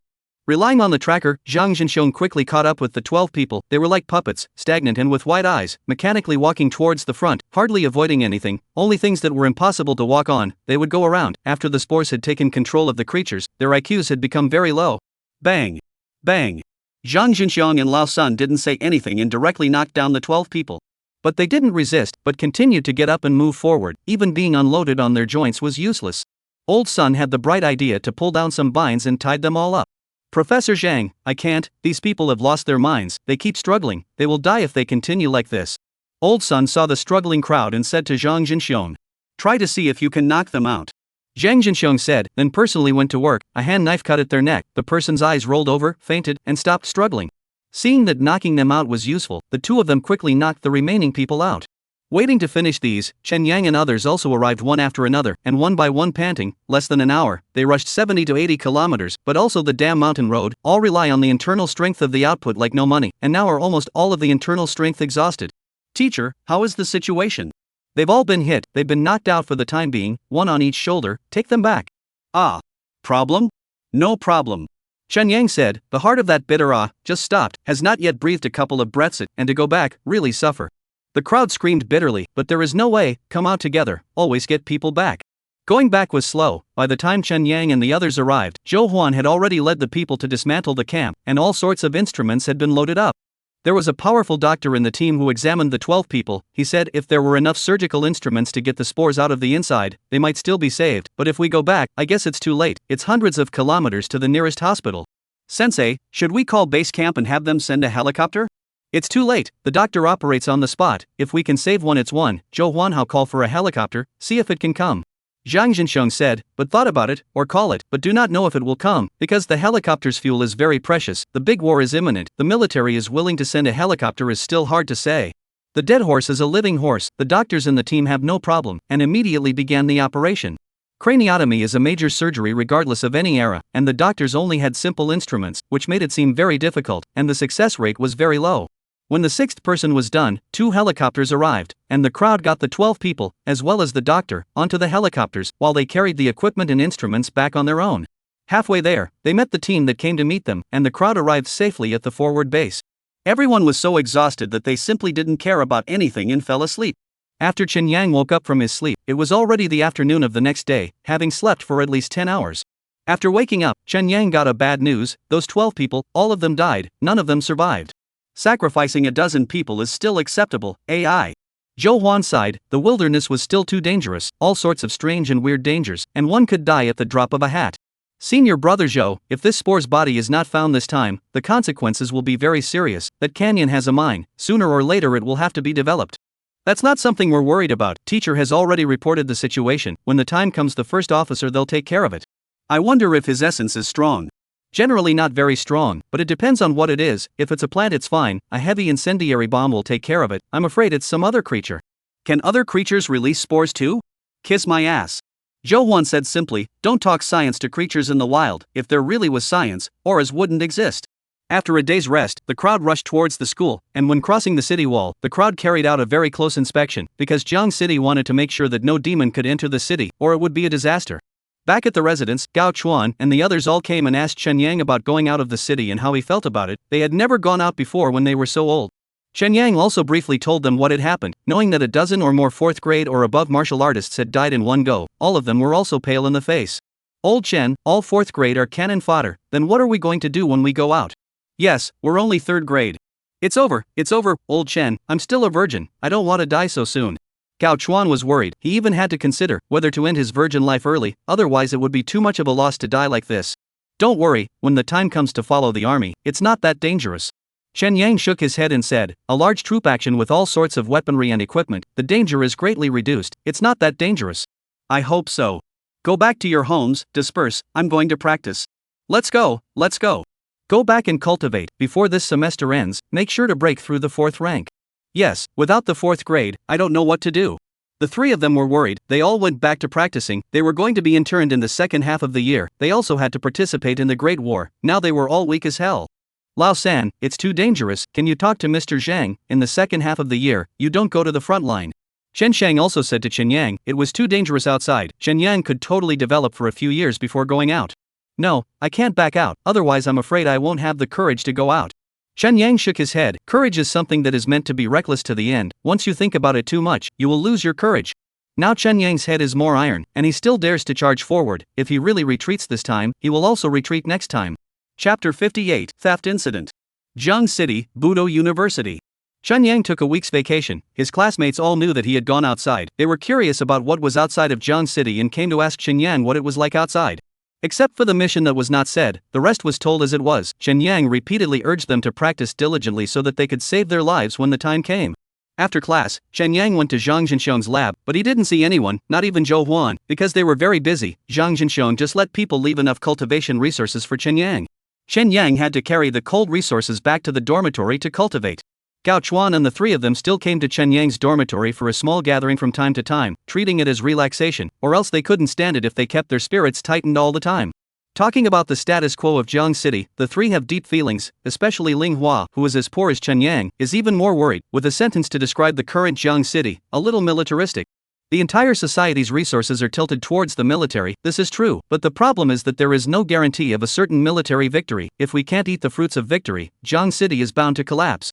Relying on the tracker, Zhang Jinxiong quickly caught up with the 12 people. They were like puppets, stagnant and with wide eyes, mechanically walking towards the front, hardly avoiding anything, only things that were impossible to walk on. They would go around. After the spores had taken control of the creatures, their IQs had become very low. Bang! Bang! Zhang Jinxiong and Lao Sun didn't say anything and directly knocked down the 12 people. But they didn't resist, but continued to get up and move forward. Even being unloaded on their joints was useless. Old Sun had the bright idea to pull down some vines and tied them all up. Professor Zhang, I can't, these people have lost their minds, they keep struggling, they will die if they continue like this. Old Sun saw the struggling crowd and said to Zhang Jinxiong, try to see if you can knock them out. Zhang Jinxiong said, then personally went to work. A hand knife cut at their neck, the person's eyes rolled over, fainted, and stopped struggling. Seeing that knocking them out was useful, the two of them quickly knocked the remaining people out. Waiting to finish these, Chen Yang and others also arrived one after another, and one by one panting. Less than an hour, they rushed 70 to 80 kilometers, but also the damn mountain road, all rely on the internal strength of the output like no money, and now are almost all of the internal strength exhausted. Teacher, how is the situation? They've all been hit, they've been knocked out for the time being, one on each shoulder, take them back. Ah. Problem? No problem. Chen Yang said, the heart of that bitter just stopped, has not yet breathed a couple of breaths and to go back, really suffer. The crowd screamed bitterly, but there is no way, come out together, always get people back. Going back was slow. By the time Chen Yang and the others arrived, Zhou Huan had already led the people to dismantle the camp, and all sorts of instruments had been loaded up. There was a powerful doctor in the team who examined the 12 people. He said if there were enough surgical instruments to get the spores out of the inside, they might still be saved, but if we go back, I guess it's too late, it's hundreds of kilometers to the nearest hospital. Sensei, should we call base camp and have them send a helicopter? It's too late, the doctor operates on the spot. If we can save one, it's one. Zhou Huan, how call for a helicopter, see if it can come. Zhang Jinxiong said, but thought about it, or call it, but do not know if it will come, because the helicopter's fuel is very precious, the big war is imminent, the military is willing to send a helicopter is still hard to say. The dead horse is a living horse, the doctors in the team have no problem, and immediately began the operation. Craniotomy is a major surgery regardless of any era, and the doctors only had simple instruments, which made it seem very difficult, and the success rate was very low. When the sixth person was done, 2 helicopters arrived, and the crowd got the 12 people, as well as the doctor, onto the helicopters, while they carried the equipment and instruments back on their own. Halfway there, they met the team that came to meet them, and the crowd arrived safely at the forward base. Everyone was so exhausted that they simply didn't care about anything and fell asleep. After Chen Yang woke up from his sleep, it was already the afternoon of the next day, having slept for at least 10 hours. After waking up, Chen Yang got a bad news, those 12 people, all of them died, none of them survived. Sacrificing a dozen people is still acceptable, AI. Zhou Huan sighed, the wilderness was still too dangerous, all sorts of strange and weird dangers, and one could die at the drop of a hat. Senior brother Zhou, if this spore's body is not found this time, the consequences will be very serious. That canyon has a mine, sooner or later it will have to be developed. That's not something we're worried about, teacher has already reported the situation, when the time comes the first officer they'll take care of it. I wonder if his essence is strong. Generally not very strong, but it depends on what it is. If it's a plant it's fine, a heavy incendiary bomb will take care of it. I'm afraid it's some other creature. Can other creatures release spores too? Kiss my ass. Zhou Huan said simply, don't talk science to creatures in the wild, if there really was science, auras wouldn't exist. After a day's rest, the crowd rushed towards the school, and when crossing the city wall, the crowd carried out a very close inspection, because Jiang City wanted to make sure that no demon could enter the city, or it would be a disaster. Back at the residence, Gao Chuan and the others all came and asked Chen Yang about going out of the city and how he felt about it. They had never gone out before when they were so old. Chen Yang also briefly told them what had happened, knowing that a dozen or more 4th grade or above martial artists had died in one go. All of them were also pale in the face. Old Chen, all 4th grade are cannon fodder, then what are we going to do when we go out? Yes, we're only 3rd grade. It's over, old Chen, I'm still a virgin, I don't want to die so soon. Gao Chuan was worried, he even had to consider whether to end his virgin life early, otherwise it would be too much of a loss to die like this. Don't worry, when the time comes to follow the army, it's not that dangerous. Chen Yang shook his head and said, a large troop action with all sorts of weaponry and equipment, the danger is greatly reduced, it's not that dangerous. I hope so. Go back to your homes, disperse, I'm going to practice. Let's go. Go back and cultivate, before this semester ends, make sure to break through the 4th rank. Yes, without the 4th grade, I don't know what to do. The three of them were worried. They all went back to practicing. They were going to be interned in the second half of the year. They also had to participate in the Great War. Now they were all weak as hell. Lao-san, it's too dangerous. Can you talk to Mr. Zhang? In the second half of the year, you don't go to the front line. Chen Shang also said to Chen Yang, it was too dangerous outside. Chen Yang could totally develop for a few years before going out. No, I can't back out, otherwise I'm afraid I won't have the courage to go out. Chen Yang shook his head. Courage is something that is meant to be reckless to the end. Once you think about it too much, you will lose your courage. Now Chen Yang's head is more iron, and he still dares to charge forward. If he really retreats this time, he will also retreat next time. Chapter 58, Theft Incident. Jiang City, Budo University. Chen Yang took a week's vacation. His classmates all knew that he had gone outside. They were curious about what was outside of Jiang City and came to ask Chen Yang what it was like outside. Except for the mission that was not said, the rest was told as it was. Chen Yang repeatedly urged them to practice diligently so that they could save their lives when the time came. After class, Chen Yang went to Zhang Zhenxiong's lab, but he didn't see anyone, not even Zhou Huan, because they were very busy. Zhang Zhenxiong just let people leave enough cultivation resources for Chen Yang. Chen Yang had to carry the cold resources back to the dormitory to cultivate. Gao Chuan and the three of them still came to Chen Yang's dormitory for a small gathering from time to time, treating it as relaxation, or else they couldn't stand it if they kept their spirits tightened all the time. Talking about the status quo of Jiang City, the three have deep feelings, especially Ling Hua, who is as poor as Chen Yang, is even more worried, with a sentence to describe the current Jiang City, a little militaristic. The entire society's resources are tilted towards the military. This is true, but the problem is that there is no guarantee of a certain military victory. If we can't eat the fruits of victory, Jiang City is bound to collapse.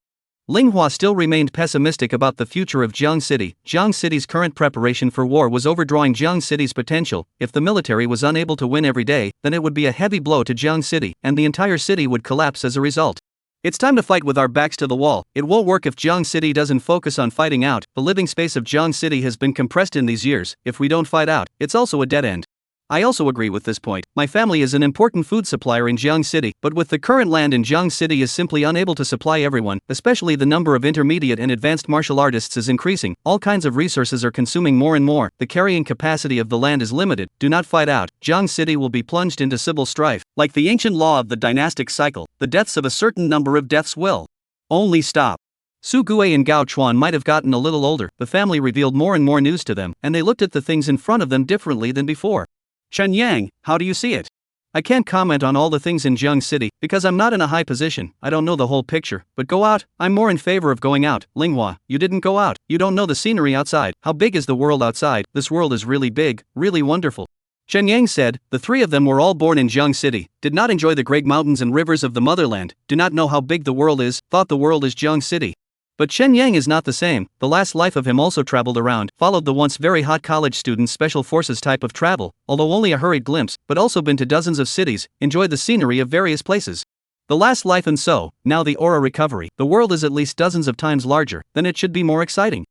Ling Hua still remained pessimistic about the future of Jiang City. Jiang City's current preparation for war was overdrawing Jiang City's potential. If the military was unable to win every day, then it would be a heavy blow to Jiang City, and the entire city would collapse as a result. It's time to fight with our backs to the wall. It won't work if Jiang City doesn't focus on fighting out. The living space of Jiang City has been compressed in these years. If we don't fight out, it's also a dead end. I also agree with this point. My family is an important food supplier in Jiang City, but with the current land in Jiang City is simply unable to supply everyone, especially the number of intermediate and advanced martial artists is increasing. All kinds of resources are consuming more and more. The carrying capacity of the land is limited. Do not fight out. Jiang City will be plunged into civil strife. Like the ancient law of the dynastic cycle, the deaths of a certain number of deaths will only stop. Su Gui and Gao Chuan might have gotten a little older. The family revealed more and more news to them, and they looked at the things in front of them differently than before. Chen Yang, how do you see it? I can't comment on all the things in Jiang City, because I'm not in a high position. I don't know the whole picture, but go out. I'm more in favor of going out. Linghua, you didn't go out. You don't know the scenery outside. How big is the world outside? This world is really big, really wonderful. Chen Yang said. The three of them were all born in Jiang City, did not enjoy the great mountains and rivers of the motherland, do not know how big the world is, thought the world is Jiang City. But Chen Yang is not the same. The last life of him also traveled around, followed the once very hot college student's special forces type of travel, although only a hurried glimpse, but also been to dozens of cities, enjoyed the scenery of various places. The last life and so, now the aura recovery. The world is at least dozens of times larger, then it should be more exciting.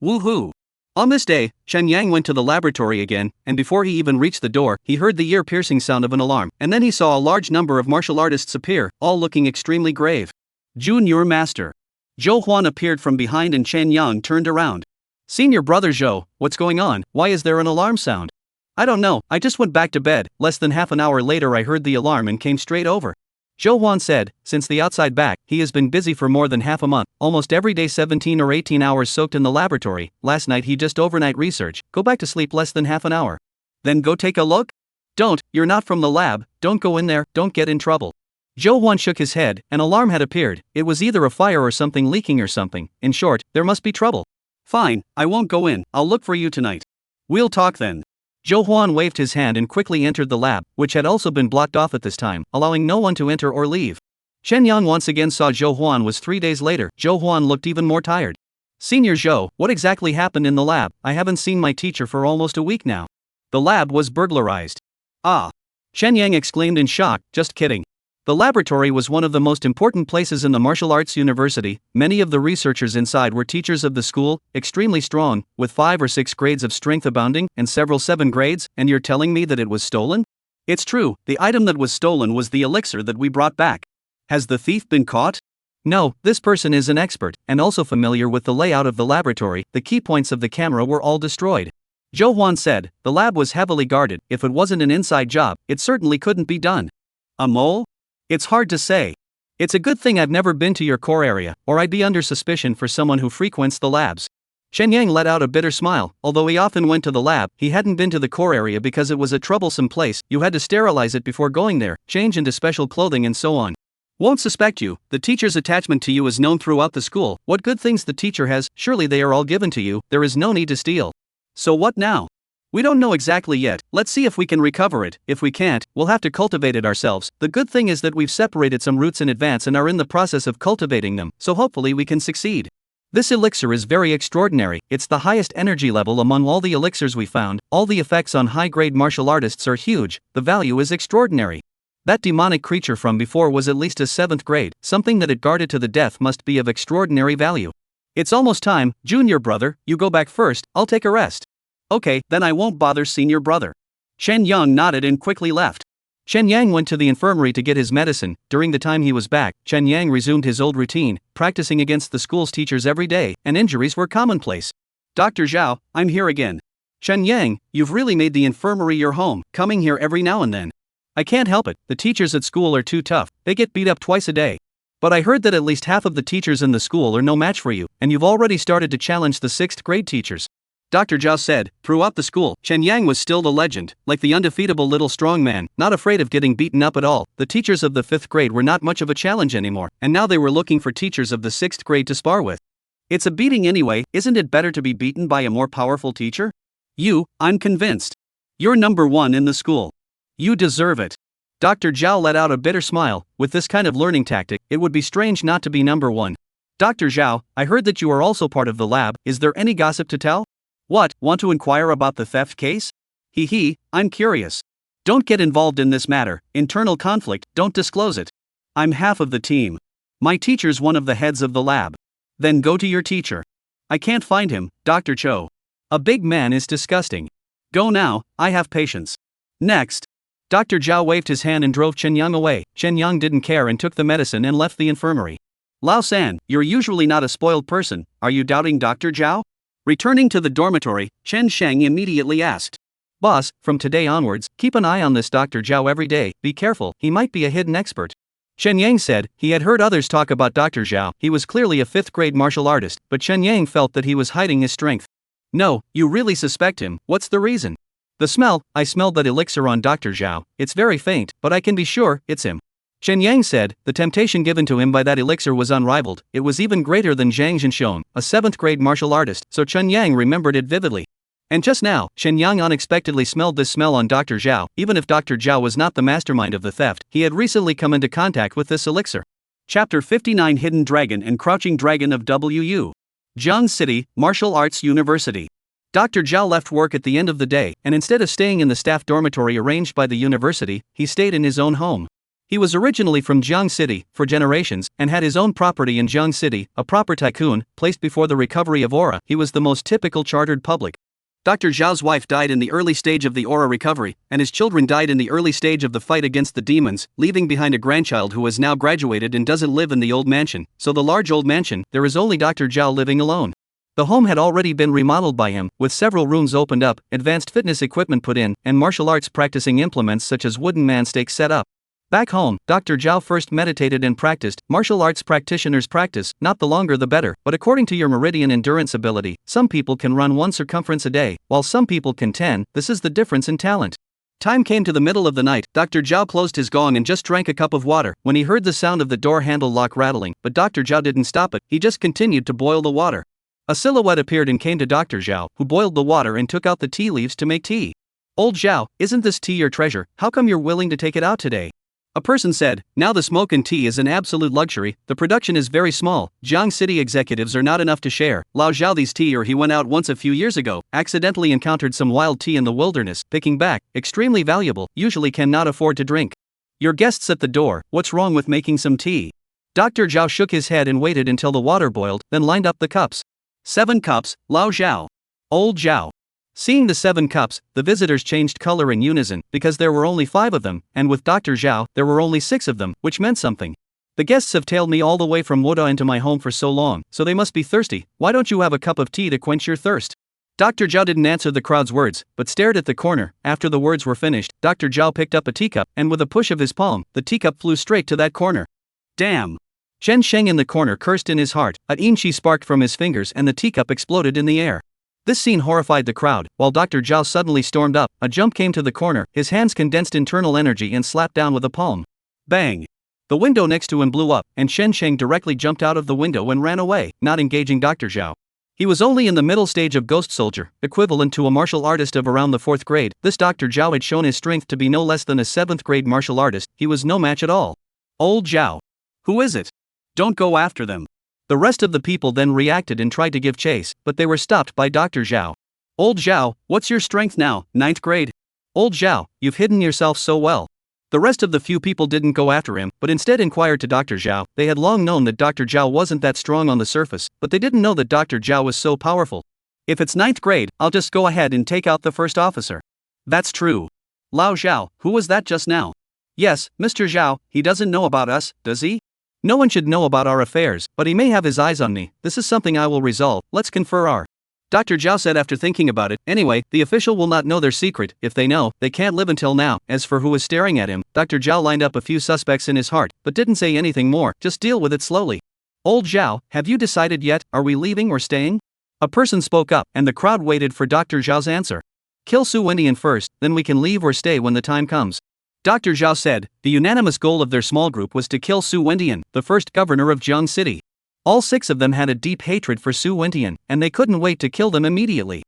Woohoo! On this day, Chen Yang went to the laboratory again, and before he even reached the door, he heard the ear-piercing sound of an alarm, and then he saw a large number of martial artists appear, all looking extremely grave. Junior Master. Zhou Huan appeared from behind and Chen Yang turned around. Senior brother Zhou, what's going on? Why is there an alarm sound? I don't know, I just went back to bed. Less than half an hour later I heard the alarm and came straight over. Zhou Huan said. Since the outside back, he has been busy for more than half a month, almost every day 17 or 18 hours soaked in the laboratory. Last night he just overnight research. Go back to sleep less than half an hour. Then go take a look? Don't, you're not from the lab, don't go in there, don't get in trouble. Zhou Huan shook his head. An alarm had appeared. It was either a fire or something leaking or something. In short, there must be trouble. Fine, I won't go in. I'll look for you tonight. We'll talk then. Zhou Huan waved his hand and quickly entered the lab, which had also been blocked off at this time, allowing no one to enter or leave. Chen Yang once again saw Zhou Huan was 3 days later. Zhou Huan looked even more tired. Senior Zhou, what exactly happened in the lab? I haven't seen my teacher for almost a week now. The lab was burglarized. Ah! Chen Yang exclaimed in shock. Just kidding. The laboratory was one of the most important places in the martial arts university. Many of the researchers inside were teachers of the school, extremely strong, with 5 or 6 grades of strength abounding, and several 7 grades, and you're telling me that it was stolen? It's true, the item that was stolen was the elixir that we brought back. Has the thief been caught? No, this person is an expert, and also familiar with the layout of the laboratory. The key points of the camera were all destroyed. Zhou Huan said. The lab was heavily guarded. If it wasn't an inside job, it certainly couldn't be done. A mole? It's hard to say. It's a good thing I've never been to your core area, or I'd be under suspicion for someone who frequents the labs. Chen Yang let out a bitter smile. Although he often went to the lab, he hadn't been to the core area because it was a troublesome place. You had to sterilize it before going there, change into special clothing and so on. Won't suspect you. The teacher's attachment to you is known throughout the school. What good things the teacher has, surely they are all given to you. There is no need to steal. So what now? We don't know exactly yet. Let's see if we can recover it. If we can't, we'll have to cultivate it ourselves. The good thing is that we've separated some roots in advance and are in the process of cultivating them, so hopefully we can succeed. This elixir is very extraordinary. It's the highest energy level among all the elixirs we found. All the effects on high-grade martial artists are huge. The value is extraordinary. That demonic creature from before was at least a 7th grade. Something that it guarded to the death must be of extraordinary value. It's almost time. Junior brother, you go back first. I'll take a rest. Okay, then I won't bother senior brother. Chen Yang nodded and quickly left. Chen Yang went to the infirmary to get his medicine. During the time he was back, Chen Yang resumed his old routine, practicing against the school's teachers every day, and injuries were commonplace. Dr. Zhao, I'm here again. Chen Yang, you've really made the infirmary your home, coming here every now and then. I can't help it, the teachers at school are too tough, they get beat up twice a day. But I heard that at least half of the teachers in the school are no match for you, and you've already started to challenge the 6th grade teachers. Dr. Zhao said. Throughout the school, Chen Yang was still the legend, like the undefeatable little strong man, not afraid of getting beaten up at all. The teachers of the 5th grade were not much of a challenge anymore, and now they were looking for teachers of the 6th grade to spar with. It's a beating anyway, isn't it better to be beaten by a more powerful teacher? I'm convinced. You're number 1 in the school. You deserve it. Dr. Zhao let out a bitter smile. With this kind of learning tactic, it would be strange not to be number 1. Dr. Zhao, I heard that you are also part of the lab. Is there any gossip to tell? What, want to inquire about the theft case? I'm curious. Don't get involved in this matter, internal conflict, don't disclose it. I'm half of the team. My teacher's one of the heads of the lab. Then go to your teacher. I can't find him, Dr. Cho. A big man is disgusting. Go now, I have patience. Next. Dr. Zhao waved his hand and drove Chen Yang away. Chen Yang didn't care and took the medicine and left the infirmary. Lao San, you're usually not a spoiled person, are you doubting Dr. Zhao? Returning to the dormitory, Chen Sheng immediately asked. Boss, from today onwards, keep an eye on this Dr. Zhao every day, be careful, he might be a hidden expert. Chen Yang said. He had heard others talk about Dr. Zhao. He was clearly a 5th grade martial artist, but Chen Yang felt that he was hiding his strength. No, you really suspect him, what's the reason? The smell, I smelled that elixir on Dr. Zhao, it's very faint, but I can be sure, it's him. Chen Yang said. The temptation given to him by that elixir was unrivaled. It was even greater than Zhang Zhenxiong, a 7th grade martial artist, so Chen Yang remembered it vividly. And just now, Chen Yang unexpectedly smelled this smell on Dr. Zhao. Even if Dr. Zhao was not the mastermind of the theft, he had recently come into contact with this elixir. Chapter 59 Hidden Dragon and Crouching Dragon of WU. Jiang City, Martial Arts University. Dr. Zhao left work at the end of the day, and instead of staying in the staff dormitory arranged by the university, he stayed in his own home. He was originally from Jiang City, for generations, and had his own property in Jiang City, a proper tycoon, placed before the recovery of aura. He was the most typical chartered public. Dr. Zhao's wife died in the early stage of the aura recovery, and his children died in the early stage of the fight against the demons, leaving behind a grandchild who has now graduated and doesn't live in the old mansion. So the large old mansion, there is only Dr. Zhao living alone. The home had already been remodeled by him, with several rooms opened up, advanced fitness equipment put in, and martial arts practicing implements such as wooden man stakes set up. Back home, Dr. Zhao first meditated and practiced. Martial arts practitioners practice, not the longer the better, but according to your meridian endurance ability. Some people can run 1 circumference a day, while some people can 10, this is the difference in talent. Time came to the middle of the night. Dr. Zhao closed his gong and just drank a cup of water, when he heard the sound of the door handle lock rattling, but Dr. Zhao didn't stop it, he just continued to boil the water. A silhouette appeared and came to Dr. Zhao, who boiled the water and took out the tea leaves to make tea. Old Zhao, isn't this tea your treasure? How come you're willing to take it out today? A person said. Now the smoke and tea is an absolute luxury, the production is very small, Jiang City executives are not enough to share. Lao Zhao these tea or he went out once a few years ago, accidentally encountered some wild tea in the wilderness, picking back, extremely valuable, usually cannot afford to drink. Your guests at the door, what's wrong with making some tea? Dr. Zhao shook his head and waited until the water boiled, then lined up the cups. 7 cups, Lao Zhao. Old Zhao. Seeing the 7 cups, the visitors changed color in unison, because there were only 5 of them, and with Dr. Zhao, there were only 6 of them, which meant something. The guests have tailed me all the way from Woda into my home for so long, so they must be thirsty. Why don't you have a cup of tea to quench your thirst? Dr. Zhao didn't answer the crowd's words, but stared at the corner. After the words were finished, Dr. Zhao picked up a teacup, and with a push of his palm, the teacup flew straight to that corner. Damn! Chen Sheng in the corner cursed in his heart, a inchi sparked from his fingers and the teacup exploded in the air. This scene horrified the crowd, while Dr. Zhao suddenly stormed up, a jump came to the corner, his hands condensed internal energy and slapped down with a palm. Bang! The window next to him blew up, and Chen Sheng directly jumped out of the window and ran away, not engaging Dr. Zhao. He was only in the middle stage of ghost soldier, equivalent to a martial artist of around the 4th grade. This Dr. Zhao had shown his strength to be no less than a 7th grade martial artist. He was no match at all. Old Zhao. Who is it? Don't go after them. The rest of the people then reacted and tried to give chase, but they were stopped by Dr. Zhao. Old Zhao, what's your strength now, 9th grade? Old Zhao, you've hidden yourself so well. The rest of the few people didn't go after him, but instead inquired to Dr. Zhao. They had long known that Dr. Zhao wasn't that strong on the surface, but they didn't know that Dr. Zhao was so powerful. If it's 9th grade, I'll just go ahead and take out the first officer. That's true. Lao Zhao, who was that just now? Yes, Mr. Zhao, he doesn't know about us, does he? No one should know about our affairs, but he may have his eyes on me. This is something I will resolve. Let's confer our. Dr. Zhao said after thinking about it. Anyway, the official will not know their secret. If they know, they can't live until now. As for who was staring at him, Dr. Zhao lined up a few suspects in his heart, but didn't say anything more. Just deal with it slowly. Old Zhao, have you decided yet? Are we leaving or staying? A person spoke up, and the crowd waited for Dr. Zhao's answer. Kill Su Wendian first, then we can leave or stay when the time comes. Dr. Zhao said. The unanimous goal of their small group was to kill Su Wendian, the first governor of Jiang City. All 6 of them had a deep hatred for Su Wendian, and they couldn't wait to kill them immediately.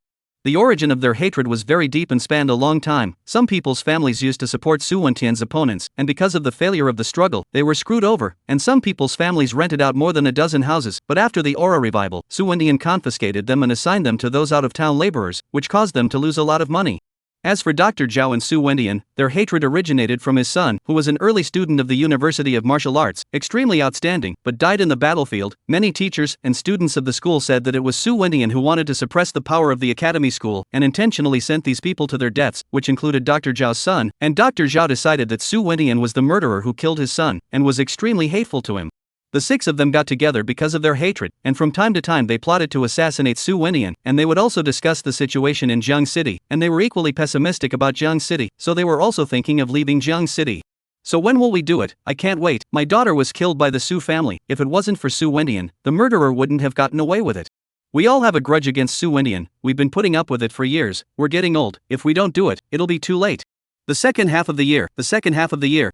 The origin of their hatred was very deep and spanned a long time. Some people's families used to support Su Wendian's opponents, and because of the failure of the struggle, they were screwed over, and some people's families rented out more than a dozen houses. But after the Aura revival, Su Wendian confiscated them and assigned them to those out-of-town laborers, which caused them to lose a lot of money. As for Dr. Zhao and Su Wendian, their hatred originated from his son, who was an early student of the University of Martial Arts, extremely outstanding, but died in the battlefield. Many teachers and students of the school said that it was Su Wendian who wanted to suppress the power of the academy school, and intentionally sent these people to their deaths, which included Dr. Zhao's son, and Dr. Zhao decided that Su Wendian was the murderer who killed his son, and was extremely hateful to him. The 6 of them got together because of their hatred, and from time to time they plotted to assassinate Su Wendian, and they would also discuss the situation in Jiang City, and they were equally pessimistic about Jiang City, so they were also thinking of leaving Jiang City. So when will we do it? I can't wait. My daughter was killed by the Su family. If it wasn't for Su Wendian, the murderer wouldn't have gotten away with it. We all have a grudge against Su Wendian. We've been putting up with it for years. We're getting old. If we don't do it, it'll be too late. The second half of the year,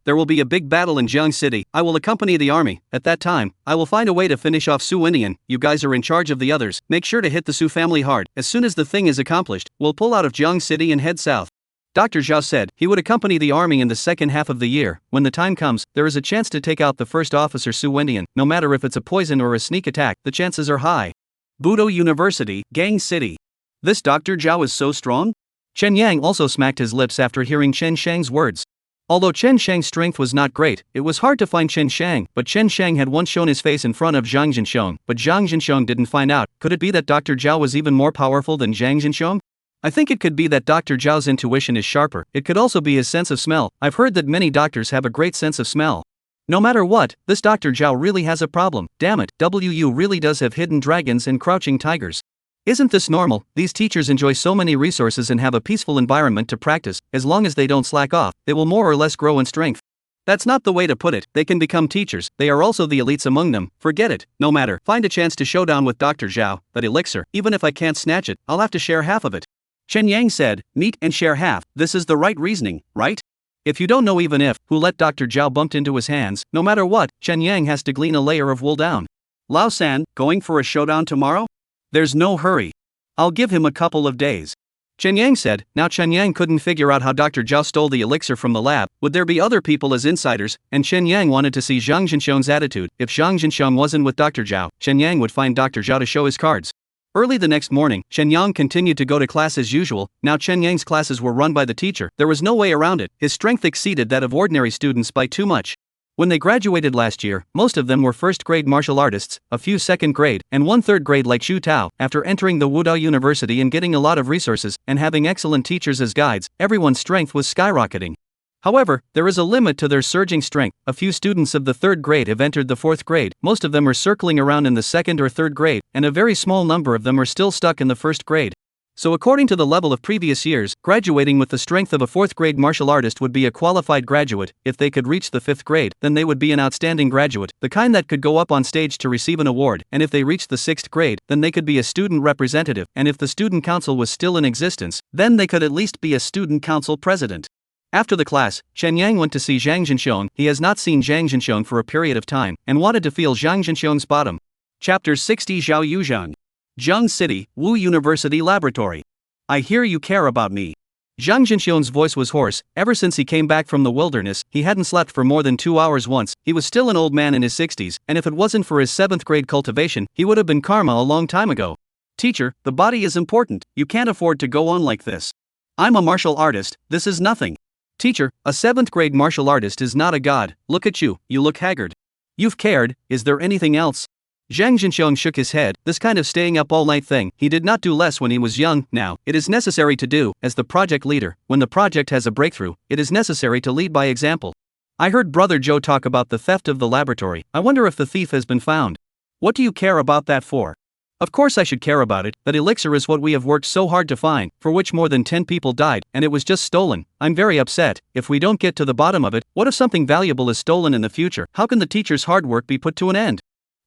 there will be a big battle in Jiang City. I will accompany the army. At that time, I will find a way to finish off Su Wendian. You guys are in charge of the others. Make sure to hit the Su family hard. As soon as the thing is accomplished, we'll pull out of Jiang City and head south. Dr. Zhao said he would accompany the army in the second half of the year. When the time comes, there is a chance to take out the first officer Su Wendian. No matter if it's a poison or a sneak attack, the chances are high. Budo University, Gang City. This Dr. Zhao is so strong? Chen Yang also smacked his lips after hearing Chen Shang's words. Although Chen Shang's strength was not great, it was hard to find Chen Shang, but Chen Shang had once shown his face in front of Zhang Jinsheng, but Zhang Jinsheng didn't find out. Could it be that Dr. Zhao was even more powerful than Zhang Jinsheng? I think it could be that Dr. Zhao's intuition is sharper. It could also be his sense of smell. I've heard that many doctors have a great sense of smell. No matter what, this Dr. Zhao really has a problem. Damn it, WU really does have hidden dragons and crouching tigers. Isn't this normal? These teachers enjoy so many resources and have a peaceful environment to practice. As long as they don't slack off, they will more or less grow in strength. That's not the way to put it. They can become teachers. They are also the elites among them. Forget it. No matter. Find a chance to showdown with Dr. Zhao. That elixir, even if I can't snatch it, I'll have to share half of it. Chen Yang said, meet and share half. This is the right reasoning, right? If you don't know even if, who let Dr. Zhao bumped into his hands, no matter what, Chen Yang has to glean a layer of wool down. Lao San, going for a showdown tomorrow? There's no hurry. I'll give him a couple of days. Chen Yang said. Now Chen Yang couldn't figure out how Dr. Zhao stole the elixir from the lab. Would there be other people as insiders? And Chen Yang wanted to see Zhang Jinsheng's attitude. If Zhang Jinsheng wasn't with Dr. Zhao, Chen Yang would find Dr. Zhao to show his cards. Early the next morning, Chen Yang continued to go to class as usual. Now Chen Yang's classes were run by the teacher. There was no way around it. His strength exceeded that of ordinary students by too much. When they graduated last year, most of them were first-grade martial artists, a few second-grade, and one third-grade like Xu Tao. After entering the Wudao University and getting a lot of resources, and having excellent teachers as guides, everyone's strength was skyrocketing. However, there is a limit to their surging strength. A few students of the third grade have entered the fourth grade, most of them are circling around in the second or third grade, and a very small number of them are still stuck in the first grade. So according to the level of previous years, graduating with the strength of a 4th grade martial artist would be a qualified graduate. If they could reach the 5th grade, then they would be an outstanding graduate, the kind that could go up on stage to receive an award, and if they reached the 6th grade, then they could be a student representative, and if the student council was still in existence, then they could at least be a student council president. After the class, Chen Yang went to see Zhang Zhenxiong. He has not seen Zhang Zhenxiong for a period of time, and wanted to feel Zhang Zhenxiong's bottom. Chapter 60 Zhao Yuzhang. Zhang City, Wu University Laboratory. I hear you care about me. Zhang Zhenxiong's voice was hoarse. Ever since he came back from the wilderness, he hadn't slept for more than 2 hours once. He was still an old man in his 60s, and if it wasn't for his 7th grade cultivation, he would have been karma a long time ago. Teacher, the body is important. You can't afford to go on like this. I'm a martial artist, this is nothing. Teacher, a 7th grade martial artist is not a god. Look at you, you look haggard. You've cared, is there anything else? Zhang Zhenxiong shook his head. This kind of staying up all night thing, he did not do less when he was young. Now, it is necessary to do, as the project leader, when the project has a breakthrough, it is necessary to lead by example. I heard Brother Joe talk about the theft of the laboratory. I wonder if the thief has been found. What do you care about that for? Of course I should care about it. That elixir is what we have worked so hard to find, for which more than 10 people died, and it was just stolen. I'm very upset. If we don't get to the bottom of it, what if something valuable is stolen in the future? How can the teacher's hard work be put to an end?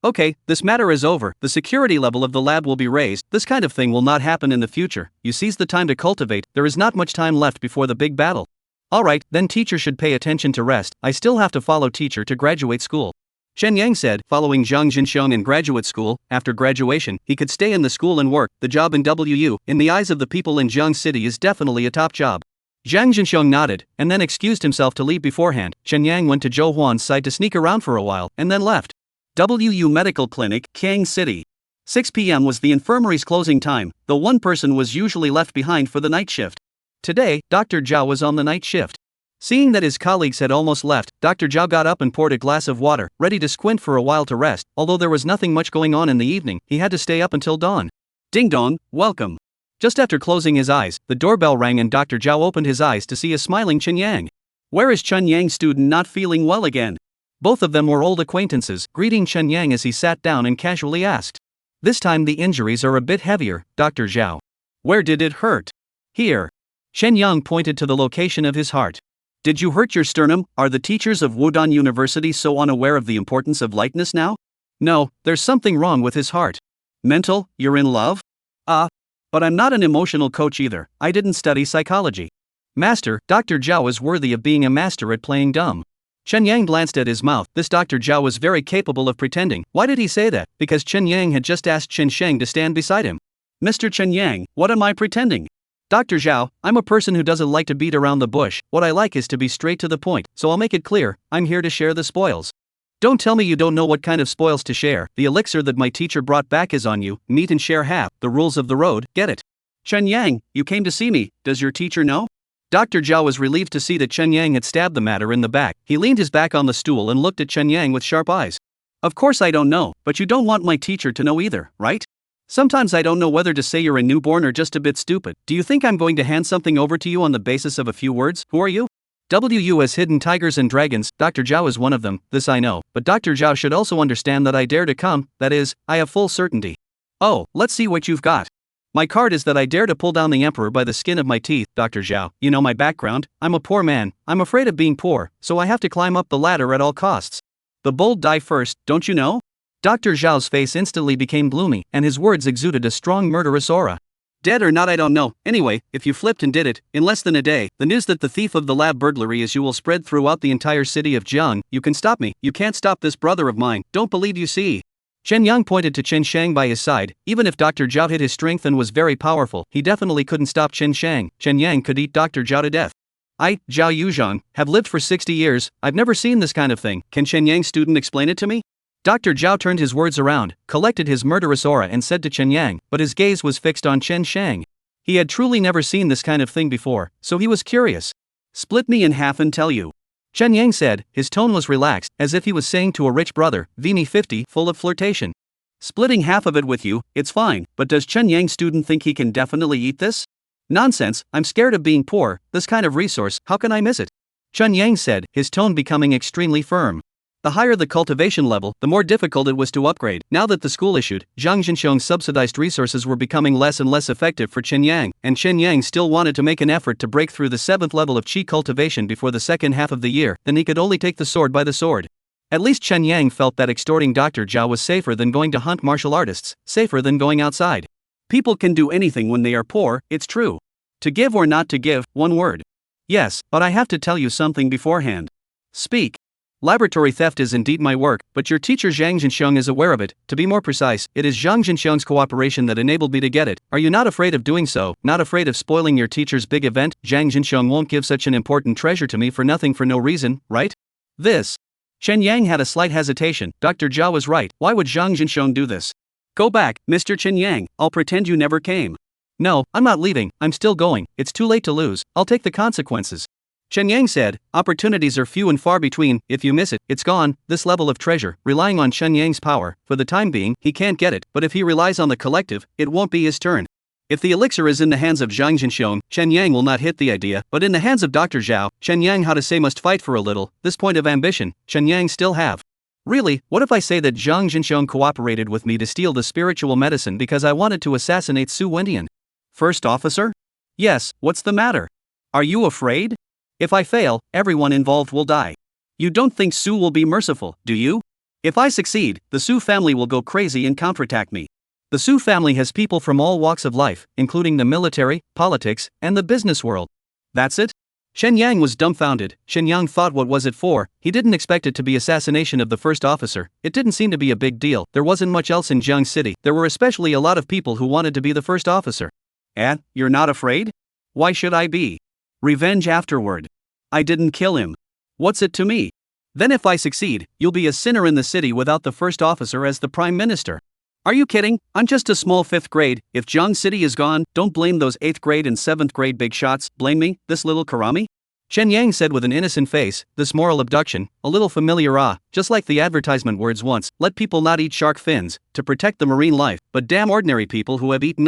Okay, this matter is over. The security level of the lab will be raised. This kind of thing will not happen in the future. You seize the time to cultivate. There is not much time left before the big battle. Alright, then teacher should pay attention to rest. I still have to follow teacher to graduate school. Chen Yang said, following Zhang Zhenxiong in graduate school. After graduation, he could stay in the school and work. The job in WU, in the eyes of the people in Jiang City, is definitely a top job. Zhang Zhenxiong nodded, and then excused himself to leave beforehand. Chen Yang went to Zhou Huan's side to sneak around for a while, and then left. WU Medical Clinic, Kang City. 6 p.m. was the infirmary's closing time, though one person was usually left behind for the night shift. Today, Dr. Zhao was on the night shift. Seeing that his colleagues had almost left, Dr. Zhao got up and poured a glass of water, ready to squint for a while to rest. Although there was nothing much going on in the evening, he had to stay up until dawn. Ding dong, welcome. Just after closing his eyes, the doorbell rang and Dr. Zhao opened his eyes to see a smiling Chen Yang. Where is Chen Yang's student not feeling well again? Both of them were old acquaintances, greeting Chen Yang as he sat down and casually asked. This time the injuries are a bit heavier, Dr. Zhao. Where did it hurt? Here. Chen Yang pointed to the location of his heart. Did you hurt your sternum? Are the teachers of Wudong University so unaware of the importance of lightness now? No, there's something wrong with his heart. Mental, you're in love? But I'm not an emotional coach either. I didn't study psychology. Master, Dr. Zhao is worthy of being a master at playing dumb. Chen Yang glanced at his mouth. This Dr. Zhao was very capable of pretending. Why did he say that? Because Chen Yang had just asked Chen Sheng to stand beside him. Mr. Chen Yang, what am I pretending? Dr. Zhao, I'm a person who doesn't like to beat around the bush. What I like is to be straight to the point, so I'll make it clear, I'm here to share the spoils. Don't tell me you don't know what kind of spoils to share. The elixir that my teacher brought back is on you. Meet and share half. The rules of the road, get it? Chen Yang, you came to see me. Does your teacher know? Dr. Zhao was relieved to see that Chen Yang had stabbed the matter in the back. He leaned his back on the stool and looked at Chen Yang with sharp eyes. Of course I don't know, but you don't want my teacher to know either, right? Sometimes I don't know whether to say you're a newborn or just a bit stupid. Do you think I'm going to hand something over to you on the basis of a few words? Who are you? WU has hidden tigers and dragons. Dr. Zhao is one of them, this I know. But Dr. Zhao should also understand that I dare to come, that is, I have full certainty. Oh, let's see what you've got. My card is that I dare to pull down the emperor by the skin of my teeth. Dr. Zhao, you know my background. I'm a poor man. I'm afraid of being poor, so I have to climb up the ladder at all costs. The bold die first, don't you know? Dr. Zhao's face instantly became gloomy, and his words exuded a strong murderous aura. Dead or not I don't know. Anyway, if you flipped and did it, in less than a day, the news that the thief of the lab burglary is you will spread throughout the entire city of Jiang. You can stop me. You can't stop this brother of mine. Don't believe you see. Chen Yang pointed to Chen Sheng by his side. Even if Dr. Zhao hid his strength and was very powerful, he definitely couldn't stop Chen Sheng. Chen Yang could eat Dr. Zhao to death. I, Zhao Yuzhang, have lived for 60 years. I've never seen this kind of thing. Can Chen Yang's student explain it to me? Dr. Zhao turned his words around, collected his murderous aura and said to Chen Yang, but his gaze was fixed on Chen Sheng. He had truly never seen this kind of thing before, so he was curious. Split me in half and tell you. Chen Yang said, his tone was relaxed, as if he was saying to a rich brother, Vini 50, full of flirtation. Splitting half of it with you, it's fine, but does Chen Yang's student think he can definitely eat this? Nonsense, I'm scared of being poor, this kind of resource, how can I miss it? Chen Yang said, his tone becoming extremely firm. The higher the cultivation level, the more difficult it was to upgrade. Now that the school issued, Zhang Jinxiong's subsidized resources were becoming less and less effective for Chen Yang, and Chen Yang still wanted to make an effort to break through the 7th level of qi cultivation before the second half of the year. Then he could only take the sword by the sword. At least Chen Yang felt that extorting Dr. Zhao was safer than going to hunt martial artists, safer than going outside. People can do anything when they are poor, it's true. To give or not to give, one word. Yes, but I have to tell you something beforehand. Speak. Laboratory theft is indeed my work, but your teacher Zhang Jinxiong is aware of it. To be more precise, it is Zhang Jinxiong's cooperation that enabled me to get it. Are you not afraid of doing so, not afraid of spoiling your teacher's big event? Zhang Jinxiong won't give such an important treasure to me for nothing for no reason, right? This. Chen Yang had a slight hesitation. Dr. Zhao was right. Why would Zhang Jinxiong do this? Go back, Mr. Chen Yang, I'll pretend you never came. No, I'm not leaving, I'm still going. It's too late to lose, I'll take the consequences. Chen Yang said, opportunities are few and far between. If you miss it, it's gone. This level of treasure, relying on Chen Yang's power, for the time being, he can't get it, but if he relies on the collective, it won't be his turn. If the elixir is in the hands of Zhang Jinxiong, Chen Yang will not hit the idea, but in the hands of Dr. Zhao, Chen Yang how to say must fight for a little. This point of ambition, Chen Yang still have. Really, what if I say that Zhang Jinxiong cooperated with me to steal the spiritual medicine because I wanted to assassinate Su Wendian? First officer? Yes, what's the matter? Are you afraid? If I fail, everyone involved will die. You don't think Su will be merciful, do you? If I succeed, the Su family will go crazy and counterattack me. The Su family has people from all walks of life, including the military, politics, and the business world. That's it? Shen Yang was dumbfounded. Shen Yang thought, what was it for? He didn't expect it to be assassination of the first officer. It didn't seem to be a big deal. There wasn't much else in Jiang City. There were especially a lot of people who wanted to be the first officer. And, you're not afraid? Why should I be? Revenge afterward. I didn't kill him. What's it to me? Then if I succeed, you'll be a sinner in the city without the first officer as the prime minister. Are you kidding? I'm just a small 5th grade. If Jiang City is gone, don't blame those 8th grade and 7th grade big shots. Blame me, this little Karami? Chen Yang said with an innocent face, this moral abduction, a little familiar just like the advertisement words once, let people not eat shark fins, to protect the marine life, but damn ordinary people who have eaten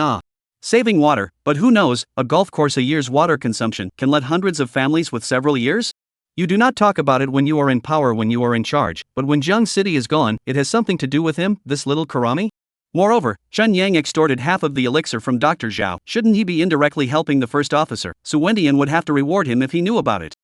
saving water, but who knows, a golf course a year's water consumption can let hundreds of families with several years? You do not talk about it when you are in power, when you are in charge, but when Jiang City is gone, it has something to do with him, this little Karami? Moreover, Chen Yang extorted half of the elixir from Dr. Zhao. Shouldn't he be indirectly helping the first officer? Su Wendian would have to reward him if he knew about it.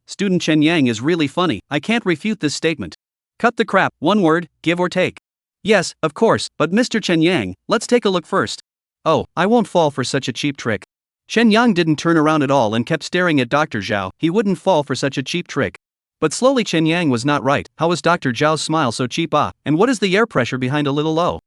Student Chen Yang is really funny. I can't refute this statement. Cut the crap, one word, give or take. Yes, of course, but Mr. Chen Yang, let's take a look first. Oh, I won't fall for such a cheap trick. Chen Yang didn't turn around at all and kept staring at Dr. Zhao. He wouldn't fall for such a cheap trick. But slowly Chen Yang was not right. How was Dr. Zhao's smile so cheap? And what is the air pressure behind a little low?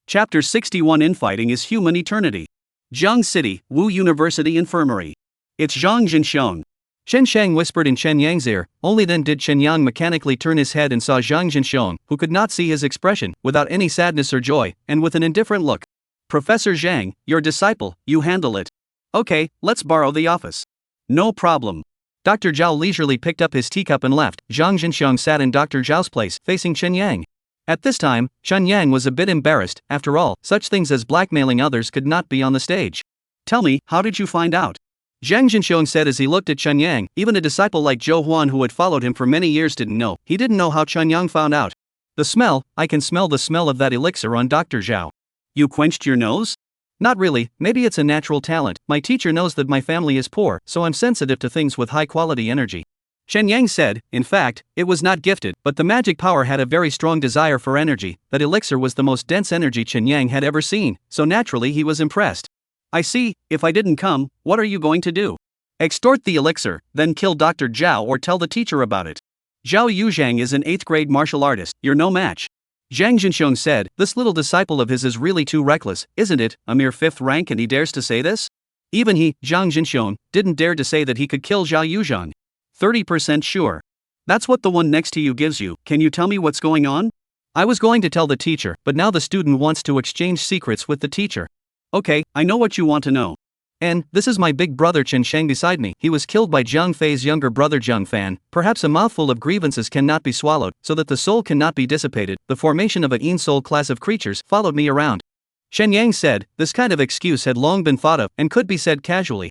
Chapter 61 Infighting is Human Eternity. Jiang City, Wu University Infirmary. It's Zhang Jinxiong. Chen Shang whispered in Chen Yang's ear. Only then did Chen Yang mechanically turn his head and saw Zhang Jinxiong, who could not see his expression, without any sadness or joy, and with an indifferent look. Professor Zhang, your disciple, you handle it. Okay, let's borrow the office. No problem. Dr. Zhao leisurely picked up his teacup and left. Zhang Jinxiong sat in Dr. Zhao's place, facing Chen Yang. At this time, Chen Yang was a bit embarrassed. After all, such things as blackmailing others could not be on the stage. Tell me, how did you find out? Zhang Jinxiong said as he looked at Chen Yang. Even a disciple like Zhou Huan who had followed him for many years didn't know. He didn't know how Chen Yang found out. The smell, I can smell the smell of that elixir on Dr. Zhao. You quenched your nose? Not really, maybe it's a natural talent. My teacher knows that my family is poor, so I'm sensitive to things with high quality energy. Chen Yang said, in fact, it was not gifted, but the magic power had a very strong desire for energy. That elixir was the most dense energy Chen Yang had ever seen, so naturally he was impressed. I see, if I didn't come, what are you going to do? Extort the elixir, then kill Dr. Zhao or tell the teacher about it. Zhao Yuzhang is an 8th grade martial artist, you're no match. Zhang Jinxiong said, this little disciple of his is really too reckless, isn't it? A mere 5th rank and he dares to say this? Even he, Zhang Jinxiong, didn't dare to say that he could kill Zhao Yuzhang. 30% sure. That's what the one next to you gives you. Can you tell me what's going on? I was going to tell the teacher, but now the student wants to exchange secrets with the teacher. Okay, I know what you want to know. And, this is my big brother Chen Shang beside me. He was killed by Jiang Fei's younger brother Jiang Fan. Perhaps a mouthful of grievances cannot be swallowed, so that the soul cannot be dissipated. The formation of a in-soul class of creatures followed me around. Shen Yang said, this kind of excuse had long been thought of, and could be said casually.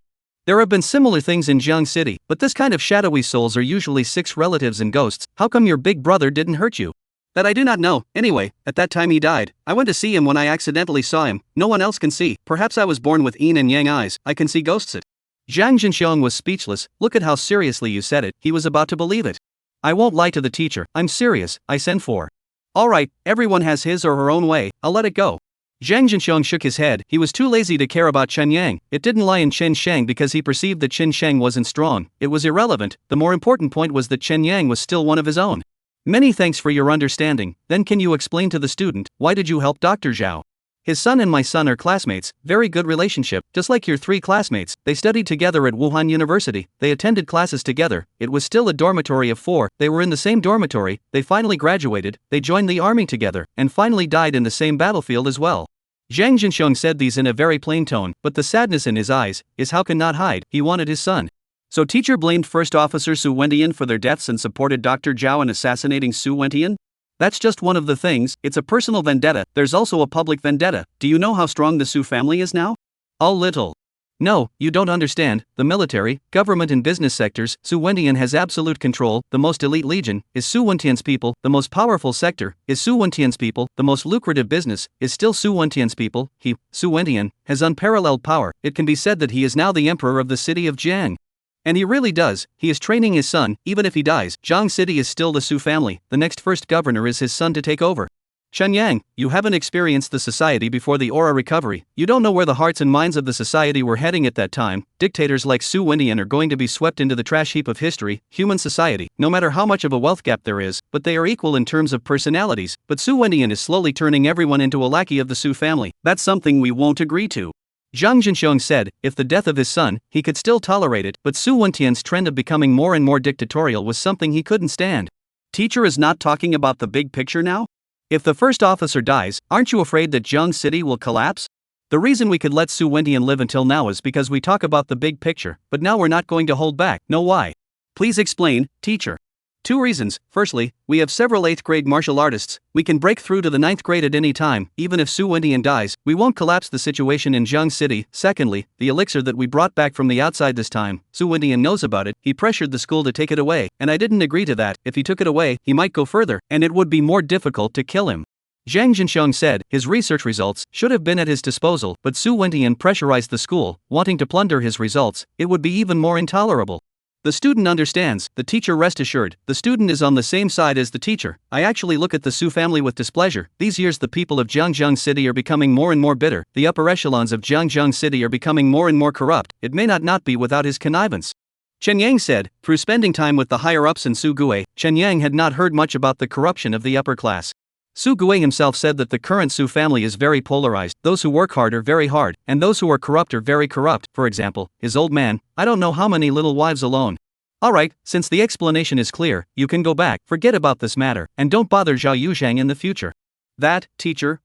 There have been similar things in Jiang City, but this kind of shadowy souls are usually 6 relatives and ghosts. How come your big brother didn't hurt you? That I do not know. Anyway, at that time he died. I went to see him when I accidentally saw him. No one else can see. Perhaps I was born with yin and yang eyes. I can see ghosts. Zhang Jinxiong was speechless. Look at how seriously you said it. He was about to believe it. I won't lie to the teacher. I'm serious. I sent for. Alright, everyone has his or her own way. I'll let it go. Zhang Jinxiong shook his head. He was too lazy to care about Chen Yang. It didn't lie in Chen Shang because he perceived that Chen Shang wasn't strong. It was irrelevant. The more important point was that Chen Yang was still one of his own. Many thanks for your understanding. Then can you explain to the student, why did you help Dr. Zhao? His son and my son are classmates, very good relationship, just like your 3 classmates. They studied together at Wuhan University, they attended classes together, it was still a dormitory of 4, they were in the same dormitory, they finally graduated, they joined the army together, and finally died in the same battlefield as well. Zhang Jinxiong said these in a very plain tone, but the sadness in his eyes, is how can not hide, he wanted his son. So teacher blamed First Officer Su Wentian for their deaths and supported Dr. Zhao in assassinating Su Wentian? That's just one of the things. It's a personal vendetta, there's also a public vendetta. Do you know how strong the Su family is now? A little. No, you don't understand. The military, government and business sectors, Su Wentian has absolute control. The most elite legion is Su Wentian's people. The most powerful sector is Su Wentian's people. The most lucrative business is still Su Wentian's people. He, Su Wentian, has unparalleled power. It can be said that he is now the emperor of the city of Jiang. And he really does. He is training his son. Even if he dies, Jiang City is still the Su family. The next first governor is his son to take over. Chen Yang, you haven't experienced the society before the aura recovery. You don't know where the hearts and minds of the society were heading at that time. Dictators like Su Wentian are going to be swept into the trash heap of history, human society, no matter how much of a wealth gap there is, but they are equal in terms of personalities. But Su Wentian is slowly turning everyone into a lackey of the Su family. That's something we won't agree to. Zhang Jinxiong said, if the death of his son, he could still tolerate it, but Su Wentian's trend of becoming more and more dictatorial was something he couldn't stand. Teacher is not talking about the big picture now? If the first officer dies, aren't you afraid that Jiang City will collapse? The reason we could let Su Wentian live until now is because we talk about the big picture, but now we're not going to hold back. No, why? Please explain, teacher. 2 reasons. Firstly, we have several 8th grade martial artists. We can break through to the 9th grade at any time. Even if Su Wentian dies, we won't collapse the situation in Jiang City. Secondly, the elixir that we brought back from the outside this time, Su Wentian knows about it. He pressured the school to take it away, and I didn't agree to that. If he took it away, he might go further, and it would be more difficult to kill him. Zhang Jinxiong said his research results should have been at his disposal, but Su Wentian pressurized the school, wanting to plunder his results. It would be even more intolerable. The student understands. The teacher, rest assured, the student is on the same side as the teacher. I actually look at the Su family with displeasure. These years the people of Jiang City are becoming more and more bitter. The upper echelons of Jiang City are becoming more and more corrupt. It may not be without his connivance. Chen Yang said, through spending time with the higher-ups in Su Gue, Chen Yang had not heard much about the corruption of the upper class. Su Gue himself said that the current Su family is very polarized. Those who work hard are very hard, and those who are corrupt are very corrupt. For example, his old man, I don't know how many little wives alone. Alright, since the explanation is clear, you can go back, forget about this matter, and don't bother Zhao Yuzhang in the future. That, teacher,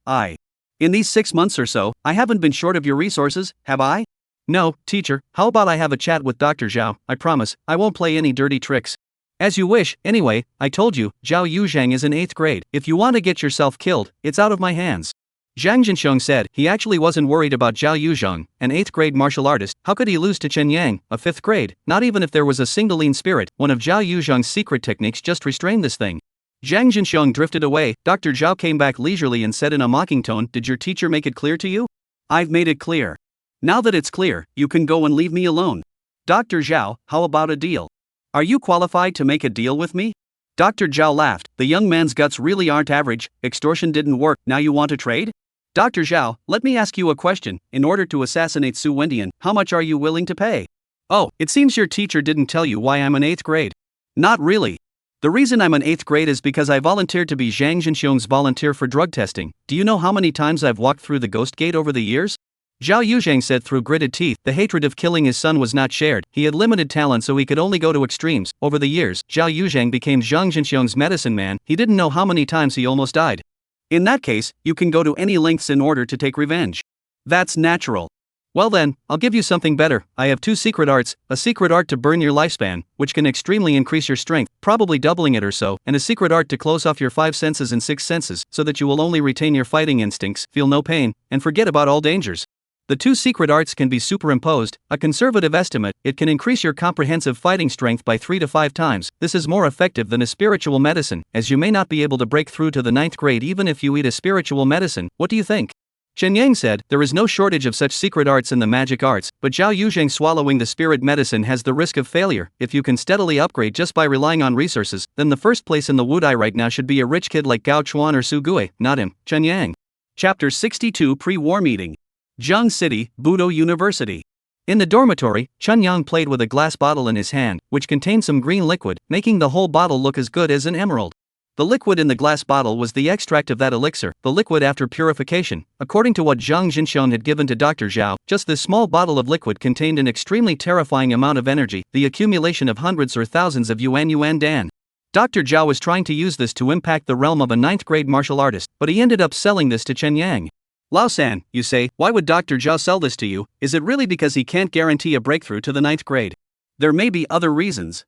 in these 6 months or so, I haven't been short of your resources, have I? No, teacher, how about I have a chat with Dr. Zhao? I promise, I won't play any dirty tricks. As you wish. Anyway, I told you, Zhao Yuzhang is in 8th grade. If you want to get yourself killed, it's out of my hands. Zhang Jinxiong said he actually wasn't worried about Zhao Yuzhang, an 8th grade martial artist. How could he lose to Chen Yang, a 5th grade? Not even if there was a single lean spirit. One of Zhao Yuzhang's secret techniques just restrained this thing. Zhang Jinxiong drifted away. Dr. Zhao came back leisurely and said in a mocking tone, did your teacher make it clear to you? I've made it clear. Now that it's clear, you can go and leave me alone. Dr. Zhao, how about a deal? Are you qualified to make a deal with me? Dr. Zhao laughed. The young man's guts really aren't average. Extortion didn't work, now you want to trade? Dr. Zhao, let me ask you a question. In order to assassinate Su Wentian, how much are you willing to pay? Oh, it seems your teacher didn't tell you why I'm in 8th grade. Not really. The reason I'm in 8th grade is because I volunteered to be Zhang Jinxiong's volunteer for drug testing. Do you know how many times I've walked through the ghost gate over the years? Zhao Yuzhang said through gritted teeth. The hatred of killing his son was not shared. He had limited talent, so he could only go to extremes. Over the years, Zhao Yuzhang became Zhang Jinxiong's medicine man. He didn't know how many times he almost died. In that case, you can go to any lengths in order to take revenge. That's natural. Well then, I'll give you something better. I have 2 secret arts, a secret art to burn your lifespan, which can extremely increase your strength, probably doubling it or so, and a secret art to close off your 5 senses and 6 senses, so that you will only retain your fighting instincts, feel no pain, and forget about all dangers. The two secret arts can be superimposed. A conservative estimate, it can increase your comprehensive fighting strength by 3 to 5 times. This is more effective than a spiritual medicine, as you may not be able to break through to the 9th grade even if you eat a spiritual medicine. What do you think? Chen Yang said, there is no shortage of such secret arts in the magic arts, but Zhao Yuzheng swallowing the spirit medicine has the risk of failure. If you can steadily upgrade just by relying on resources, then the first place in the Wudai right now should be a rich kid like Gao Chuan or Su Gui, not him, Chen Yang. Chapter 62 Pre-War Meeting. Jiang City, Budo University. In the dormitory, Chen Yang played with a glass bottle in his hand, which contained some green liquid, making the whole bottle look as good as an emerald. The liquid in the glass bottle was the extract of that elixir, the liquid after purification. According to what Zhang Jinxiong had given to Dr. Zhao, just this small bottle of liquid contained an extremely terrifying amount of energy, the accumulation of hundreds or thousands of yuan dan. Dr. Zhao was trying to use this to impact the realm of a 9th grade martial artist, but he ended up selling this to Chen Yang. Lao-san, you say, why would Dr. Zhao sell this to you? Is it really because he can't guarantee a breakthrough to the 9th grade? There may be other reasons.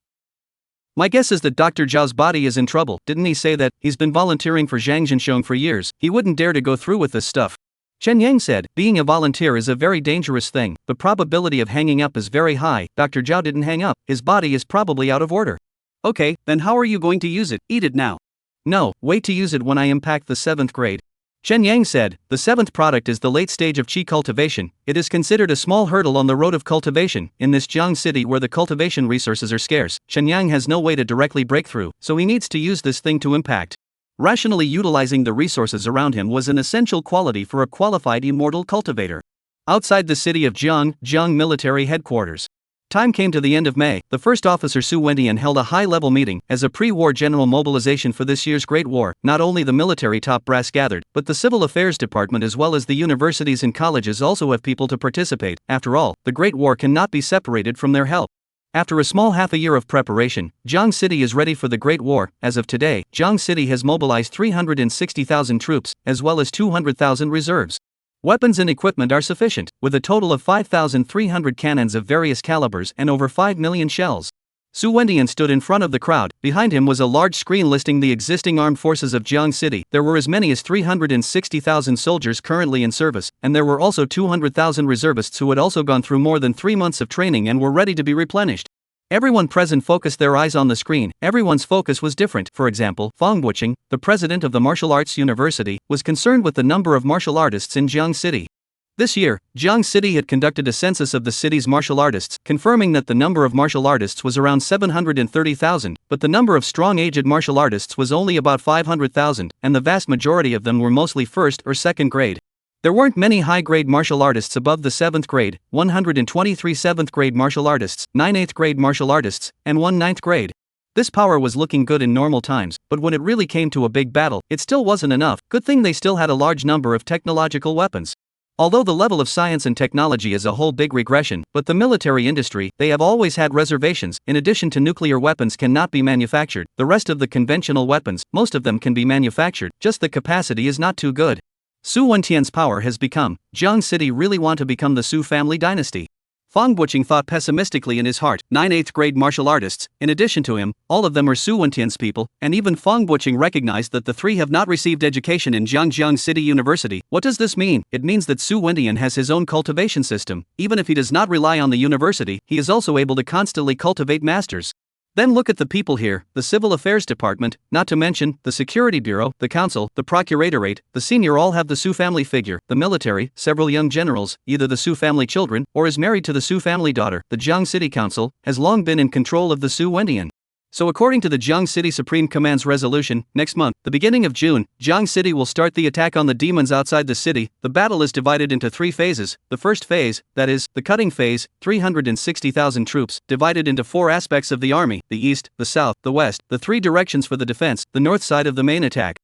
My guess is that Dr. Zhao's body is in trouble. Didn't he say that he's been volunteering for Zhang Jinxiong for years? He wouldn't dare to go through with this stuff. Chen Yang said, being a volunteer is a very dangerous thing. The probability of hanging up is very high. Dr. Zhao didn't hang up. His body is probably out of order. Okay, then how are you going to use it? Eat it now. No, wait to use it when I impact the 7th grade. Chen Yang said, the 7th product is the late stage of qi cultivation. It is considered a small hurdle on the road of cultivation. In this Jiang city where the cultivation resources are scarce, Chen Yang has no way to directly break through, so he needs to use this thing to impact. Rationally utilizing the resources around him was an essential quality for a qualified immortal cultivator. Outside the city of Jiang military headquarters. Time came to the end of May. The first officer Su Wendian held a high-level meeting as a pre-war general mobilization for this year's Great War. Not only the military top brass gathered, but the civil affairs department as well as the universities and colleges also have people to participate. After all, the Great War cannot be separated from their help. After a small half a year of preparation, Jiang City is ready for the Great War. As of today, Jiang City has mobilized 360,000 troops, as well as 200,000 reserves. Weapons and equipment are sufficient, with a total of 5,300 cannons of various calibers and over 5 million shells. Su Wendian stood in front of the crowd. Behind him was a large screen listing the existing armed forces of Jiang City. There were as many as 360,000 soldiers currently in service, and there were also 200,000 reservists who had also gone through more than 3 months of training and were ready to be replenished. Everyone present focused their eyes on the screen. Everyone's focus was different. For example, Fang Buqing, the president of the Martial Arts University, was concerned with the number of martial artists in Jiang City. This year, Jiang City had conducted a census of the city's martial artists, confirming that the number of martial artists was around 730,000, but the number of strong-aged martial artists was only about 500,000, and the vast majority of them were mostly 1st or 2nd grade. There weren't many high-grade martial artists above the 7th grade, 123 7th-grade martial artists, 9 8th-grade martial artists, and 1 9th grade. This power was looking good in normal times, but when it really came to a big battle, it still wasn't enough. Good thing they still had a large number of technological weapons. Although the level of science and technology is a whole big regression, but the military industry, they have always had reservations. In addition to nuclear weapons cannot be manufactured, the rest of the conventional weapons, most of them can be manufactured, just the capacity is not too good. Su Wentian's power has become, Jiang City really want to become the Su family dynasty. Fang Buqing thought pessimistically in his heart. 9 8th grade martial artists, in addition to him, all of them are Su Wentian's people, and even Fang Buqing recognized that the 3 have not received education in Jiang City University. What does this mean? It means that Su Wendian has his own cultivation system. Even if he does not rely on the university, he is also able to constantly cultivate masters. Then look at the people here, the Civil Affairs Department, not to mention, the Security Bureau, the Council, the Procuratorate, the Senior all have the Su family figure, the military, several young generals, either the Su family children, or is married to the Su family daughter. The Jiang City Council has long been in control of the Su Wendian. So according to the Jiang City Supreme Command's resolution, next month, the beginning of June, Jiang City will start the attack on the demons outside the city. The battle is divided into 3 phases. The first phase, that is, the cutting phase, 360,000 troops, divided into 4 aspects of the army, the east, the south, the west, the 3 directions for the defense, the north side of the main attack.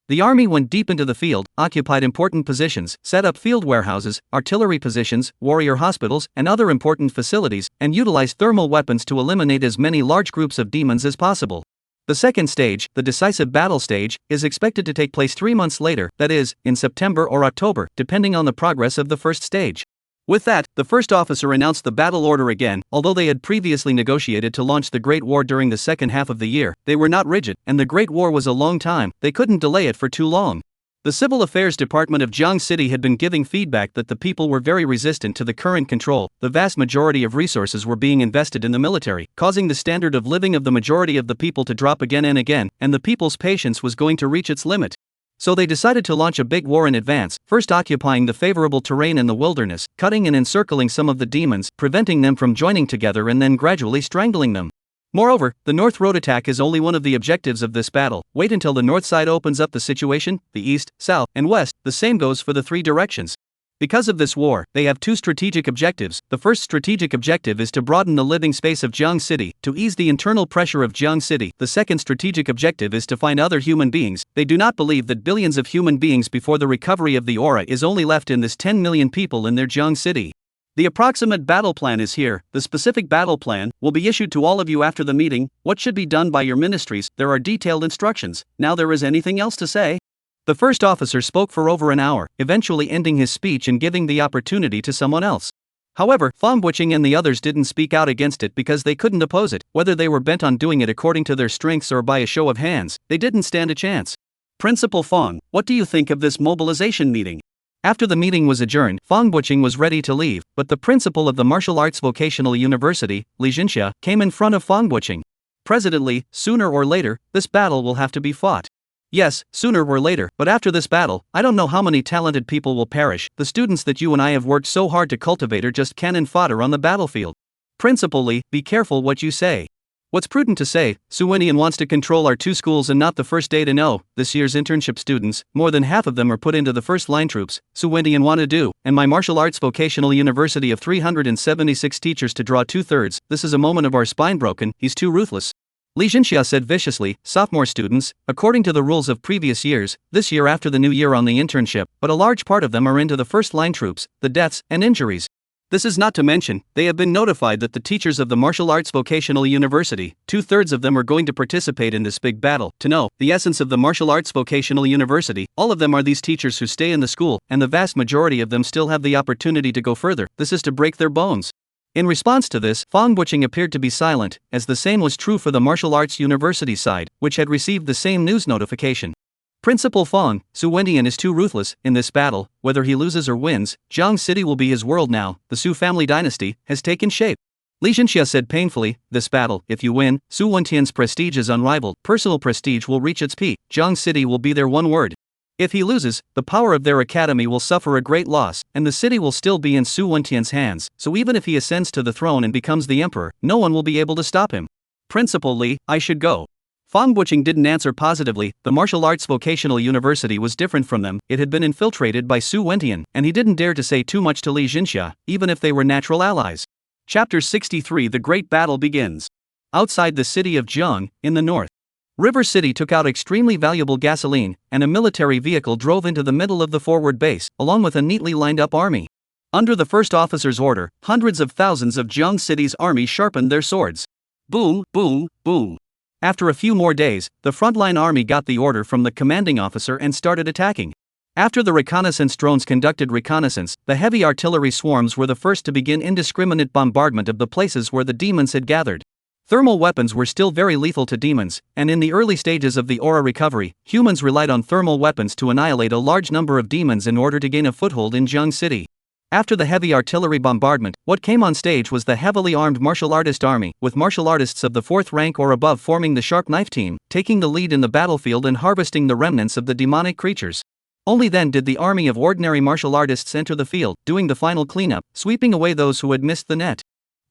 The army went deep into the field, occupied important positions, set up field warehouses, artillery positions, warrior hospitals, and other important facilities, and utilized thermal weapons to eliminate as many large groups of demons as possible. The second stage, the decisive battle stage, is expected to take place 3 months later, that is, in September or October, depending on the progress of the first stage. With that, the first officer announced the battle order again. Although they had previously negotiated to launch the Great War during the second half of the year, they were not rigid, and the Great War was a long time, they couldn't delay it for too long. The Civil Affairs Department of Jiang City had been giving feedback that the people were very resistant to the current control. The vast majority of resources were being invested in the military, causing the standard of living of the majority of the people to drop again and again, and the people's patience was going to reach its limit. So they decided to launch a big war in advance, first occupying the favorable terrain in the wilderness, cutting and encircling some of the demons, preventing them from joining together, and then gradually strangling them. Moreover, the North Road attack is only one of the objectives of this battle. Wait until the north side opens up the situation, the east, south, and west. The same goes for the three directions. Because of this war, they have two strategic objectives. The first strategic objective is to broaden the living space of Jiang City, to ease the internal pressure of Jiang City. The second strategic objective is to find other human beings. They do not believe that billions of human beings before the recovery of the aura is only left in this 10 million people in their Jiang City. The approximate battle plan is here. The specific battle plan will be issued to all of you after the meeting. What should be done by your ministries? There are detailed instructions. Now there is anything else to say? The first officer spoke for over an hour, eventually ending his speech and giving the opportunity to someone else. However, Fang Buqing and the others didn't speak out against it because they couldn't oppose it. Whether they were bent on doing it according to their strengths or by a show of hands, they didn't stand a chance. Principal Fang, what do you think of this mobilization meeting? After the meeting was adjourned, Fang Buqing was ready to leave, but the principal of the Martial Arts Vocational University, Li Jinxia, came in front of Fang Buqing. President Li, sooner or later, this battle will have to be fought. Yes, sooner or later, but after this battle, I don't know how many talented people will perish. The students that you and I have worked so hard to cultivate are just cannon fodder on the battlefield. Principal Li, be careful what you say. What's prudent to say? Su Wendian wants to control our two schools and not the first day to know. This year's internship students, more than half of them are put into the first line troops. Su Wendian want to do, and my martial arts vocational university of 376 teachers to draw 2/3. This is a moment of our spine broken. He's too ruthless. Li Jinxia said viciously. Sophomore students, according to the rules of previous years, this year after the new year on the internship, but a large part of them are into the first line troops, the deaths and injuries. This is not to mention, they have been notified that the teachers of the Martial Arts Vocational University, 2/3 of them are going to participate in this big battle. To know the essence of the Martial Arts Vocational University, all of them are these teachers who stay in the school, and the vast majority of them still have the opportunity to go further. This is to break their bones. In response to this, Fang Buqing appeared to be silent, as the same was true for the Martial Arts University side, which had received the same news notification. Principal Fang, Su Wendian is too ruthless. In this battle, whether he loses or wins, Jiang City will be his world now. The Su family dynasty has taken shape. Li Jinxia said painfully, this battle, if you win, Su Wentian's prestige is unrivaled. Personal prestige will reach its peak. Jiang City will be their one word. If he loses, the power of their academy will suffer a great loss, and the city will still be in Su Wentian's hands. So even if he ascends to the throne and becomes the emperor, no one will be able to stop him. Principal Li, I should go. Fang Buqing didn't answer positively. The Martial Arts Vocational University was different from them. It had been infiltrated by Su Wentian, and he didn't dare to say too much to Li Jinxia, even if they were natural allies. Chapter 63. The Great Battle begins. Outside the city of Jiang, in the north, River City took out extremely valuable gasoline, and a military vehicle drove into the middle of the forward base, along with a neatly lined up army. Under the first officer's order, hundreds of thousands of Jiang City's army sharpened their swords. Boom, boom, boom. After a few more days, the frontline army got the order from the commanding officer and started attacking. After the reconnaissance drones conducted reconnaissance, the heavy artillery swarms were the first to begin indiscriminate bombardment of the places where the demons had gathered. Thermal weapons were still very lethal to demons, and in the early stages of the aura recovery, humans relied on thermal weapons to annihilate a large number of demons in order to gain a foothold in Jiang City. After the heavy artillery bombardment, what came on stage was the heavily armed martial artist army, with martial artists of the 4th rank or above forming the sharp knife team, taking the lead in the battlefield and harvesting the remnants of the demonic creatures. Only then did the army of ordinary martial artists enter the field, doing the final cleanup, sweeping away those who had missed the net.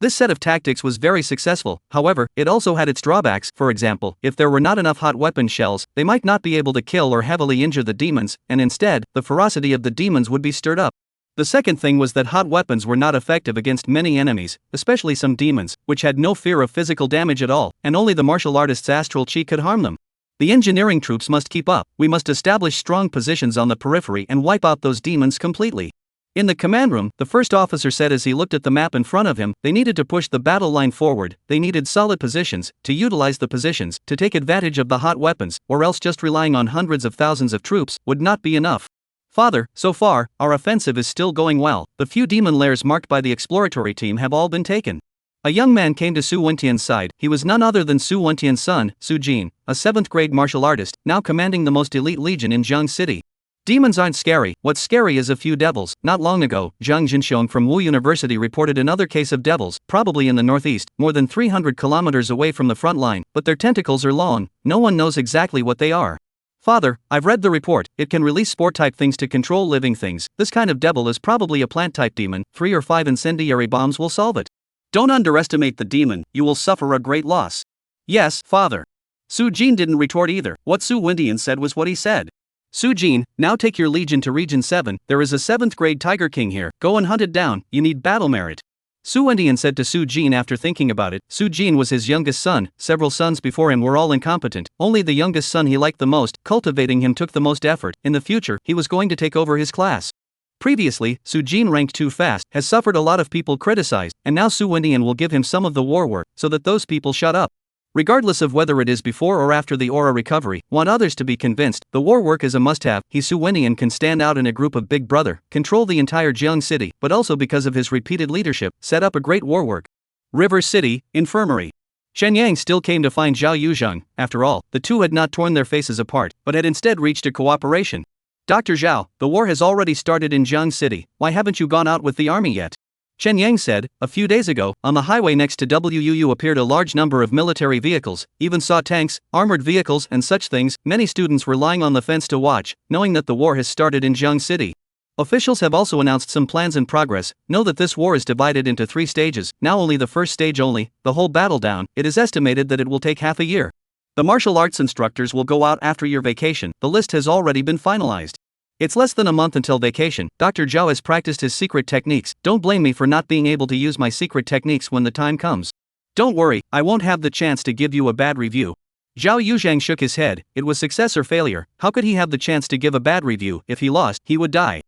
This set of tactics was very successful. However, it also had its drawbacks. For example, if there were not enough hot weapon shells, they might not be able to kill or heavily injure the demons, and instead, the ferocity of the demons would be stirred up. The second thing was that hot weapons were not effective against many enemies, especially some demons, which had no fear of physical damage at all, and only the martial artist's astral chi could harm them. The engineering troops must keep up. We must establish strong positions on the periphery and wipe out those demons completely. In the command room, the first officer said as he looked at the map in front of him, they needed to push the battle line forward. They needed solid positions, to utilize the positions, to take advantage of the hot weapons, or else just relying on hundreds of thousands of troops would not be enough. Father, so far, our offensive is still going well. The few demon lairs marked by the exploratory team have all been taken. A young man came to Su Wentian's side. He was none other than Su Wentian's son, Su Jin, a 7th grade martial artist, now commanding the most elite legion in Jiang City. Demons aren't scary, what's scary is a few devils. Not long ago, Jiang Fei from Wu University reported another case of devils, probably in the northeast, more than 300 kilometers away from the front line, but their tentacles are long, no one knows exactly what they are. Father, I've read the report, it can release spore-type things to control living things. This kind of devil is probably a plant-type demon, 3 or 5 incendiary bombs will solve it. Don't underestimate the demon, you will suffer a great loss. Yes, father. Su Jin didn't retort either, what Su Wendian said was what he said. Su Jin, now take your legion to Region 7, there is a 7th grade Tiger King here, go and hunt it down, you need battle merit. Su Wendian said to Su Jin after thinking about it. Su Jin was his youngest son, several sons before him were all incompetent, only the youngest son he liked the most, cultivating him took the most effort, in the future, he was going to take over his class. Previously, Su Jin ranked too fast, has suffered a lot of people criticized, and now Su Wendian will give him some of the war work, so that those people shut up. Regardless of whether it is before or after the aura recovery, want others to be convinced, the war work is a must-have. Su Wendian can stand out in a group of Big Brother, control the entire Jiang city, but also because of his repeated leadership, set up a great war work. River City, Infirmary. Chen Yang still came to find Zhao Yuzhang. After all, the two had not torn their faces apart, but had instead reached a cooperation. Dr. Zhao, the war has already started in Jiang city, why haven't you gone out with the army yet? Chen Yang said, a few days ago, on the highway next to WUU appeared a large number of military vehicles, even saw tanks, armored vehicles and such things. Many students were lying on the fence to watch, knowing that the war has started in Jiang city. Officials have also announced some plans in progress. Know that this war is divided into 3 stages, now only the first stage only, the whole battle down. It is estimated that it will take half a year. The martial arts instructors will go out after your vacation, the list has already been finalized. It's less than a month until vacation. Dr. Zhao has practiced his secret techniques. Don't blame me for not being able to use my secret techniques when the time comes. Don't worry, I won't have the chance to give you a bad review. Zhao Yuzhang shook his head. It was success or failure. How could he have the chance to give a bad review? If he lost, he would die.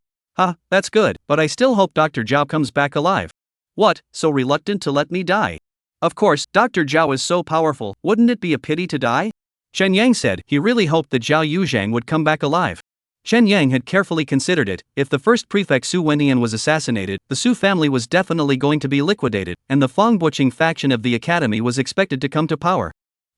That's good, but I still hope Dr. Zhao comes back alive. What, so reluctant to let me die? Of course, Dr. Zhao is so powerful, wouldn't it be a pity to die? Chen Yang said he really hoped that Zhao Yuzhang would come back alive. Chen Yang had carefully considered it. If the first prefect Su Wendian was assassinated, the Su family was definitely going to be liquidated, and the Fangbuqing faction of the academy was expected to come to power.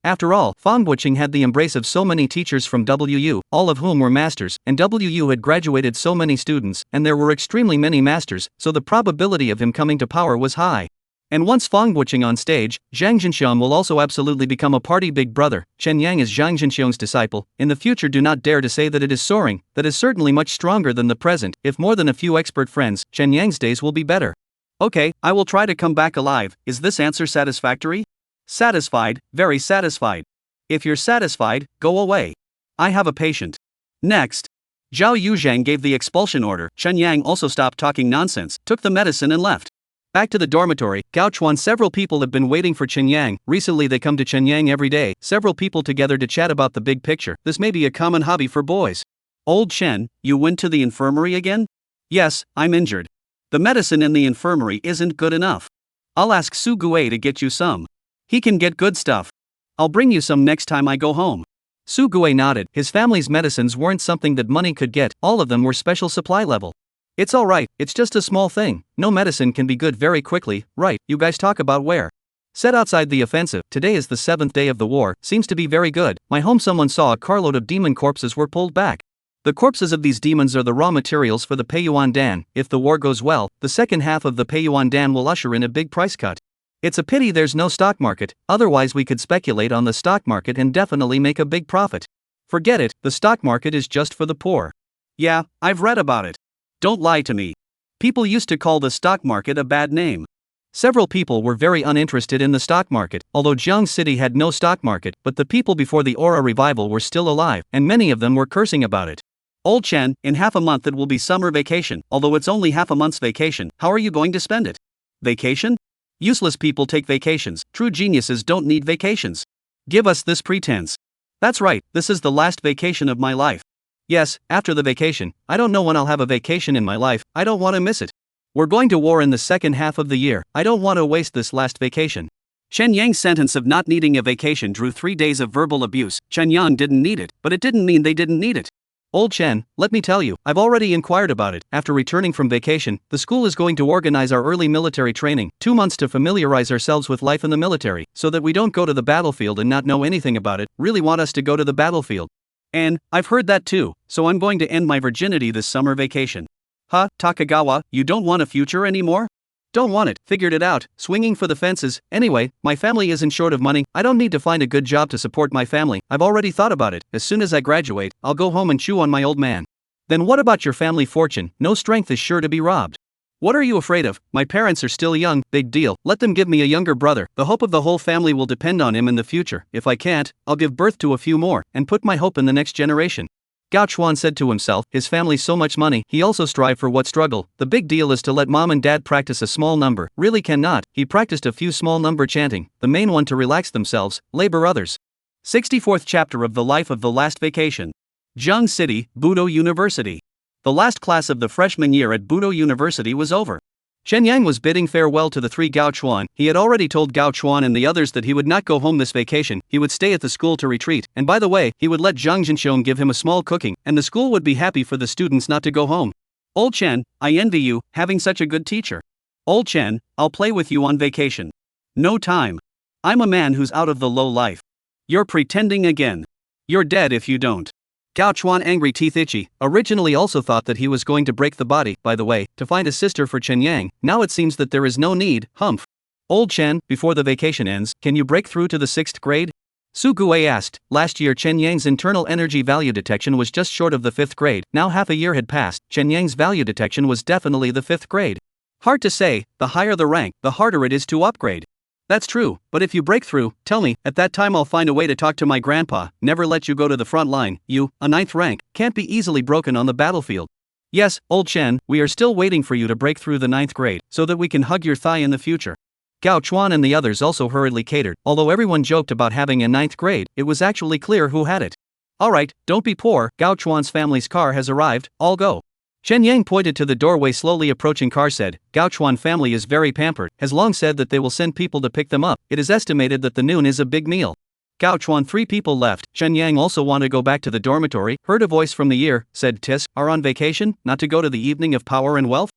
After all, Fangbuqing had the embrace of so many teachers from WU, all of whom were masters, and WU had graduated so many students, and there were extremely many masters, so the probability of him coming to power was high. And once Fangbuqing on stage, Jiang Zhenxiong will also absolutely become a party big brother. Chen Yang is Jiang Zhenxiong's disciple. In the future, do not dare to say that it is soaring, that is certainly much stronger than the present. If more than a few expert friends, Chen Yang's days will be better. Okay, I will try to come back alive. Is this answer satisfactory? Satisfied, very satisfied. If you're satisfied, go away. I have a patient. Next. Zhao Yuzhang gave the expulsion order. Chen Yang also stopped talking nonsense, took the medicine and left. Back to the dormitory, Gao Chuan. Several people have been waiting for Chen Yang. Recently they come to Chen Yang every day, several people together to chat about the big picture. This may be a common hobby for boys. Old Chen, you went to the infirmary again? Yes, I'm injured. The medicine in the infirmary isn't good enough. I'll ask Su Gue to get you some. He can get good stuff. I'll bring you some next time I go home. Su Gue nodded. His family's medicines weren't something that money could get, all of them were special supply level. It's alright, it's just a small thing. No medicine can be good very quickly, right? You guys talk about where? Set outside the offensive. Today is the 7th day of the war, seems to be very good. My home, someone saw a carload of demon corpses were pulled back. The corpses of these demons are the raw materials for the Peiyuan Dan. If the war goes well, the second half of the Peiyuan Dan will usher in a big price cut. It's a pity there's no stock market, otherwise we could speculate on the stock market and definitely make a big profit. Forget it, the stock market is just for the poor. Yeah, I've read about it. Don't lie to me. People used to call the stock market a bad name. Several people were very uninterested in the stock market, although Jiang City had no stock market, but the people before the aura revival were still alive, and many of them were cursing about it. Old Chen, in half a month it will be summer vacation, although it's only half a month's vacation, how are you going to spend it? Vacation? Useless people take vacations, true geniuses don't need vacations. Give us this pretense. That's right, this is the last vacation of my life. Yes, after the vacation, I don't know when I'll have a vacation in my life, I don't want to miss it. We're going to war in the second half of the year, I don't want to waste this last vacation. Chen Yang's sentence of not needing a vacation drew 3 days of verbal abuse. Chen Yang didn't need it, but it didn't mean they didn't need it. Old Chen, let me tell you, I've already inquired about it. After returning from vacation, the school is going to organize our early military training, 2 months to familiarize ourselves with life in the military, so that we don't go to the battlefield and not know anything about it. Really want us to go to the battlefield. And, I've heard that too, so I'm going to end my virginity this summer vacation. Huh, Takagawa, you don't want a future anymore? Don't want it, figured it out, swinging for the fences. Anyway, my family isn't short of money, I don't need to find a good job to support my family, I've already thought about it. As soon as I graduate, I'll go home and chew on my old man. Then what about your family fortune? No strength is sure to be robbed. What are you afraid of? My parents are still young, big deal, let them give me a younger brother. The hope of the whole family will depend on him in the future. If I can't, I'll give birth to a few more, and put my hope in the next generation. Gao Chuan said to himself, his family's so much money, he also strive for what struggle. The big deal is to let mom and dad practice a small number. Really cannot, he practiced a few small number chanting, the main one to relax themselves, labor others. 64th chapter of the life of the last vacation. Jiang City, Budo University. The last class of the freshman year at Budo University was over. Chen Yang was bidding farewell to the three Gao Chuan. He had already told Gao Chuan and the others that he would not go home this vacation, he would stay at the school to retreat, and by the way, he would let Zhang Jinxiong give him a small cooking, and the school would be happy for the students not to go home. Old Chen, I envy you, having such a good teacher. Old Chen, I'll play with you on vacation. No time. I'm a man who's out of the low life. You're pretending again. You're dead if you don't. Gao Chuan, angry, teeth itchy, originally also thought that he was going to break the body, by the way, to find a sister for Chen Yang. Now it seems that there is no need, humph. Old Chen, before the vacation ends, can you break through to the 6th grade? Su Guei asked. Last year Chen Yang's internal energy value detection was just short of the 5th grade. Now half a year had passed, Chen Yang's value detection was definitely the 5th grade. Hard to say, the higher the rank, the harder it is to upgrade. That's true, but if you break through, tell me, at that time I'll find a way to talk to my grandpa, never let you go to the front line. You, a 9th rank, can't be easily broken on the battlefield. Yes, old Chen, we are still waiting for you to break through the 9th grade, so that we can hug your thigh in the future. Gao Chuan and the others also hurriedly catered. Although everyone joked about having a 9th grade, it was actually clear who had it. Alright, don't be poor, Gao Chuan's family's car has arrived, all go. Chen Yang pointed to the doorway. Slowly approaching car said, Gao Chuan family is very pampered, has long said that they will send people to pick them up. It is estimated that the noon is a big meal. Gao Chuan, 3 people left. Chen Yang also want to go back to the dormitory, heard a voice from the ear, said Tis, are on vacation, not to go to the evening of power and wealth?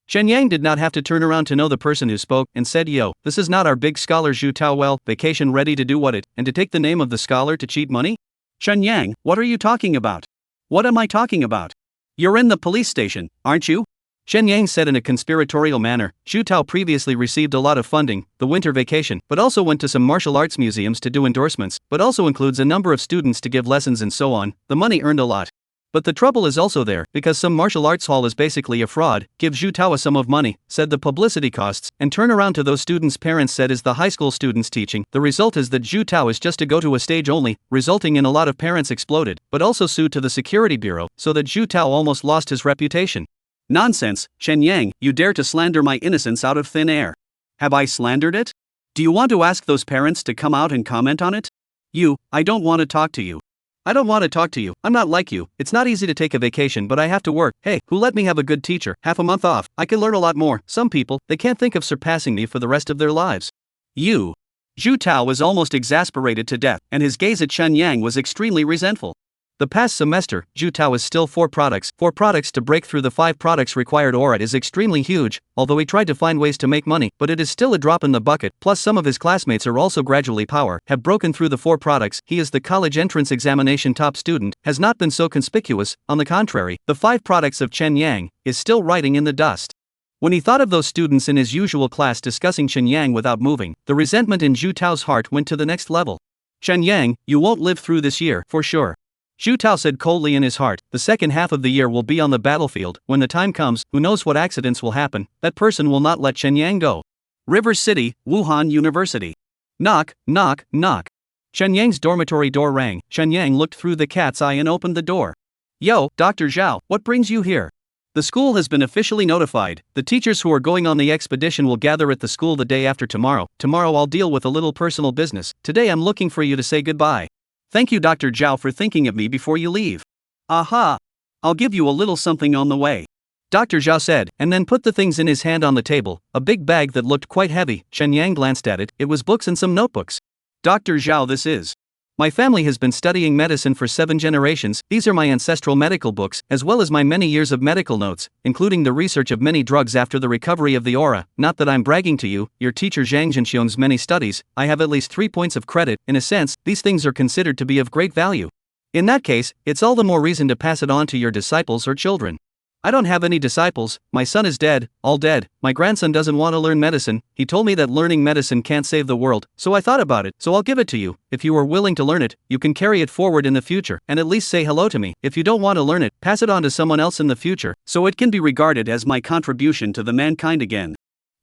Chen Yang did not have to turn around to know the person who spoke, and said, yo, this is not our big scholar Zhu Tao. Well, vacation ready to do what it, and to take the name of the scholar to cheat money? Chen Yang, what are you talking about? What am I talking about? You're in the police station, aren't you? Chen Yang said in a conspiratorial manner. Zhu Tao previously received a lot of funding, the winter vacation, but also went to some martial arts museums to do endorsements, but also includes a number of students to give lessons and so on. The money earned a lot. But the trouble is also there, because some martial arts hall is basically a fraud. Give Zhu Tao a sum of money, said the publicity costs, and turn around to those students' parents said is the high school students teaching. The result is that Zhu Tao is just to go to a stage only, resulting in a lot of parents exploded, but also sued to the security bureau, so that Zhu Tao almost lost his reputation. Nonsense, Chen Yang, you dare to slander my innocence out of thin air. Have I slandered it? Do you want to ask those parents to come out and comment on it? You, I don't want to talk to you. I don't want to talk to you, I'm not like you. It's not easy to take a vacation, but I have to work. Hey, who let me have a good teacher, half a month off, I can learn a lot more. Some people, they can't think of surpassing me for the rest of their lives. You. Zhu Tao was almost exasperated to death, and his gaze at Chen Yang was extremely resentful. The past semester, Zhu Tao is still 4 products. 4 products to break through the 5 products required aura is extremely huge, although he tried to find ways to make money, but it is still a drop in the bucket. Plus some of his classmates are also gradually have broken through the 4 products. He is the college entrance examination top student, has not been so conspicuous. On the contrary, the 5 products of Chen Yang is still writing in the dust. When he thought of those students in his usual class discussing Chen Yang without moving, the resentment in Zhu Tao's heart went to the next level. Chen Yang, you won't live through this year, for sure. Zhu Tao said coldly in his heart, the second half of the year will be on the battlefield. When the time comes, who knows what accidents will happen, that person will not let Chen Yang go. River City, Wuhan University. Knock, knock, knock. Chen Yang's dormitory door rang. Chen Yang looked through the cat's eye and opened the door. Yo, Dr. Zhao, what brings you here? The school has been officially notified. The teachers who are going on the expedition will gather at the school the day after tomorrow. Tomorrow I'll deal with a little personal business. Today I'm looking for you to say goodbye. Thank you Dr. Zhao for thinking of me before you leave. Aha! I'll give you a little something on the way. Dr. Zhao said, and then put the things in his hand on the table, a big bag that looked quite heavy. Chen Yang glanced at it, it was books and some notebooks. Dr. Zhao, this is. My family has been studying medicine for 7 generations. These are my ancestral medical books, as well as my many years of medical notes, including the research of many drugs after the recovery of the aura. Not that I'm bragging to you, your teacher Zhang Jinxiong's many studies, I have at least 3 points of credit. In a sense, these things are considered to be of great value. In that case, it's all the more reason to pass it on to your disciples or children. I don't have any disciples, my son is dead, all dead, my grandson doesn't want to learn medicine, he told me that learning medicine can't save the world, so I thought about it, so I'll give it to you. If you are willing to learn it, you can carry it forward in the future, and at least say hello to me. If you don't want to learn it, pass it on to someone else in the future, so it can be regarded as my contribution to the mankind again.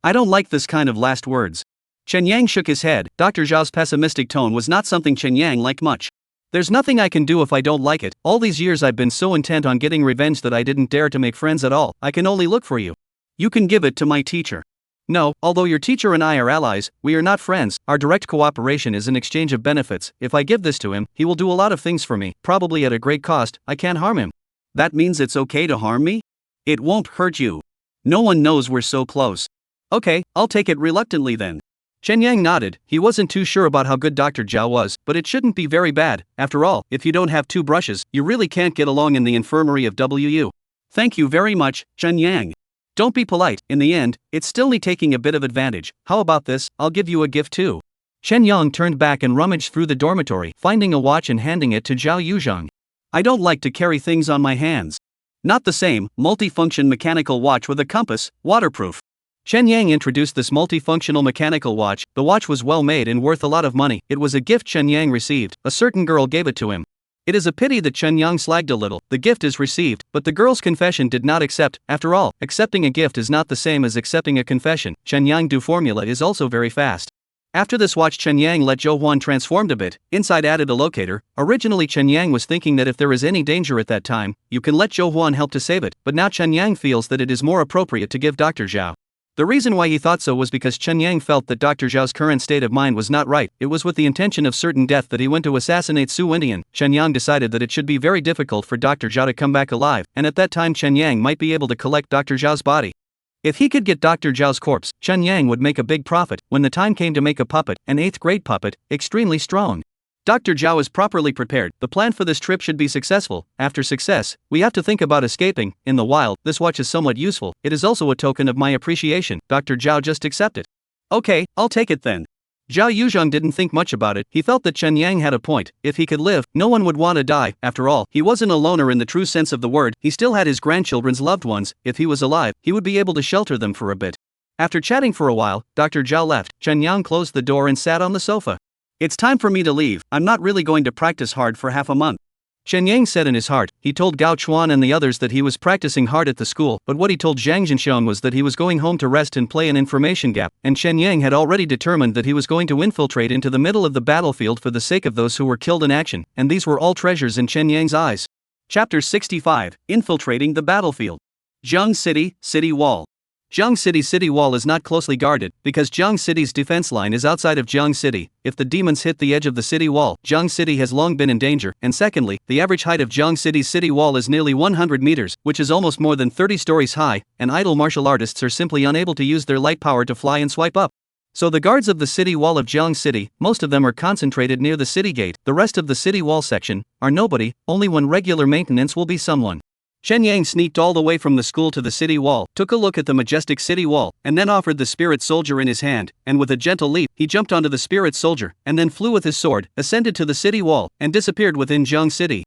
I don't like this kind of last words. Chen Yang shook his head. Dr. Zhao's pessimistic tone was not something Chen Yang liked much. There's nothing I can do if I don't like it. All these years I've been so intent on getting revenge that I didn't dare to make friends at all. I can only look for you. You can give it to my teacher. No, although your teacher and I are allies, we are not friends. Our direct cooperation is an exchange of benefits. If I give this to him, he will do a lot of things for me, probably at a great cost. I can't harm him. That means it's okay to harm me? It won't hurt you. No one knows we're so close. Okay, I'll take it reluctantly then. Chen Yang nodded. He wasn't too sure about how good Dr. Zhao was, but it shouldn't be very bad. After all, if you don't have two brushes, you really can't get along in the infirmary of WU. Thank you very much, Chen Yang. Don't be polite. In the end, it's still me taking a bit of advantage. How about this? I'll give you a gift too. Chen Yang turned back and rummaged through the dormitory, finding a watch and handing it to Zhao Yuzhang. I don't like to carry things on my hands. Not the same, multifunction mechanical watch with a compass, waterproof. Chen Yang introduced this multifunctional mechanical watch. The watch was well made and worth a lot of money. It was a gift Chen Yang received. A certain girl gave it to him. It is a pity that Chen Yang slagged a little. The gift is received, but the girl's confession did not accept. After all, accepting a gift is not the same as accepting a confession. Chen Yang do formula is also very fast. After this watch, Chen Yang let Zhou Huan transformed a bit. Inside added a locator. Originally Chen Yang was thinking that if there is any danger at that time, you can let Zhou Huan help to save it, but now Chen Yang feels that it is more appropriate to give Dr. Zhao. The reason why he thought so was because Chen Yang felt that Dr. Zhao's current state of mind was not right. It was with the intention of certain death that he went to assassinate Su Wendian. Chen Yang decided that it should be very difficult for Dr. Zhao to come back alive, and at that time Chen Yang might be able to collect Dr. Zhao's body. If he could get Dr. Zhao's corpse, Chen Yang would make a big profit. When the time came to make a puppet, an 8th grade puppet, extremely strong. Dr. Zhao is properly prepared. The plan for this trip should be successful. After success, we have to think about escaping. In the wild, this watch is somewhat useful. It is also a token of my appreciation. Dr. Zhao just accept it. Okay, I'll take it then. Zhao Yuzhang didn't think much about it. He felt that Chen Yang had a point. If he could live, no one would want to die. After all, he wasn't a loner in the true sense of the word. He still had his grandchildren's loved ones. If he was alive, he would be able to shelter them for a bit. After chatting for a while, Dr. Zhao left. Chen Yang closed the door and sat on the sofa. It's time for me to leave. I'm not really going to practice hard for half a month. Chen Yang said in his heart. He told Gao Chuan and the others that he was practicing hard at the school, but what he told Zhang Zhenxiong was that he was going home to rest and play an information gap, and Chen Yang had already determined that he was going to infiltrate into the middle of the battlefield for the sake of those who were killed in action, and these were all treasures in Chen Yang's eyes. Chapter 65, Infiltrating the Battlefield. Jiang City, City Wall. Jiang City's city wall is not closely guarded, because Jiang City's defense line is outside of Jiang City. If the demons hit the edge of the city wall, Jiang City has long been in danger, and secondly, the average height of Jiang City's city wall is nearly 100 meters, which is almost more than 30 stories high, and idle martial artists are simply unable to use their light power to fly and swipe up. So the guards of the city wall of Jiang City, most of them are concentrated near the city gate. The rest of the city wall section are nobody, only when regular maintenance will be someone. Chen Yang sneaked all the way from the school to the city wall, took a look at the majestic city wall, and then offered the spirit soldier in his hand, and with a gentle leap, he jumped onto the spirit soldier, and then flew with his sword, ascended to the city wall, and disappeared within Jiang City.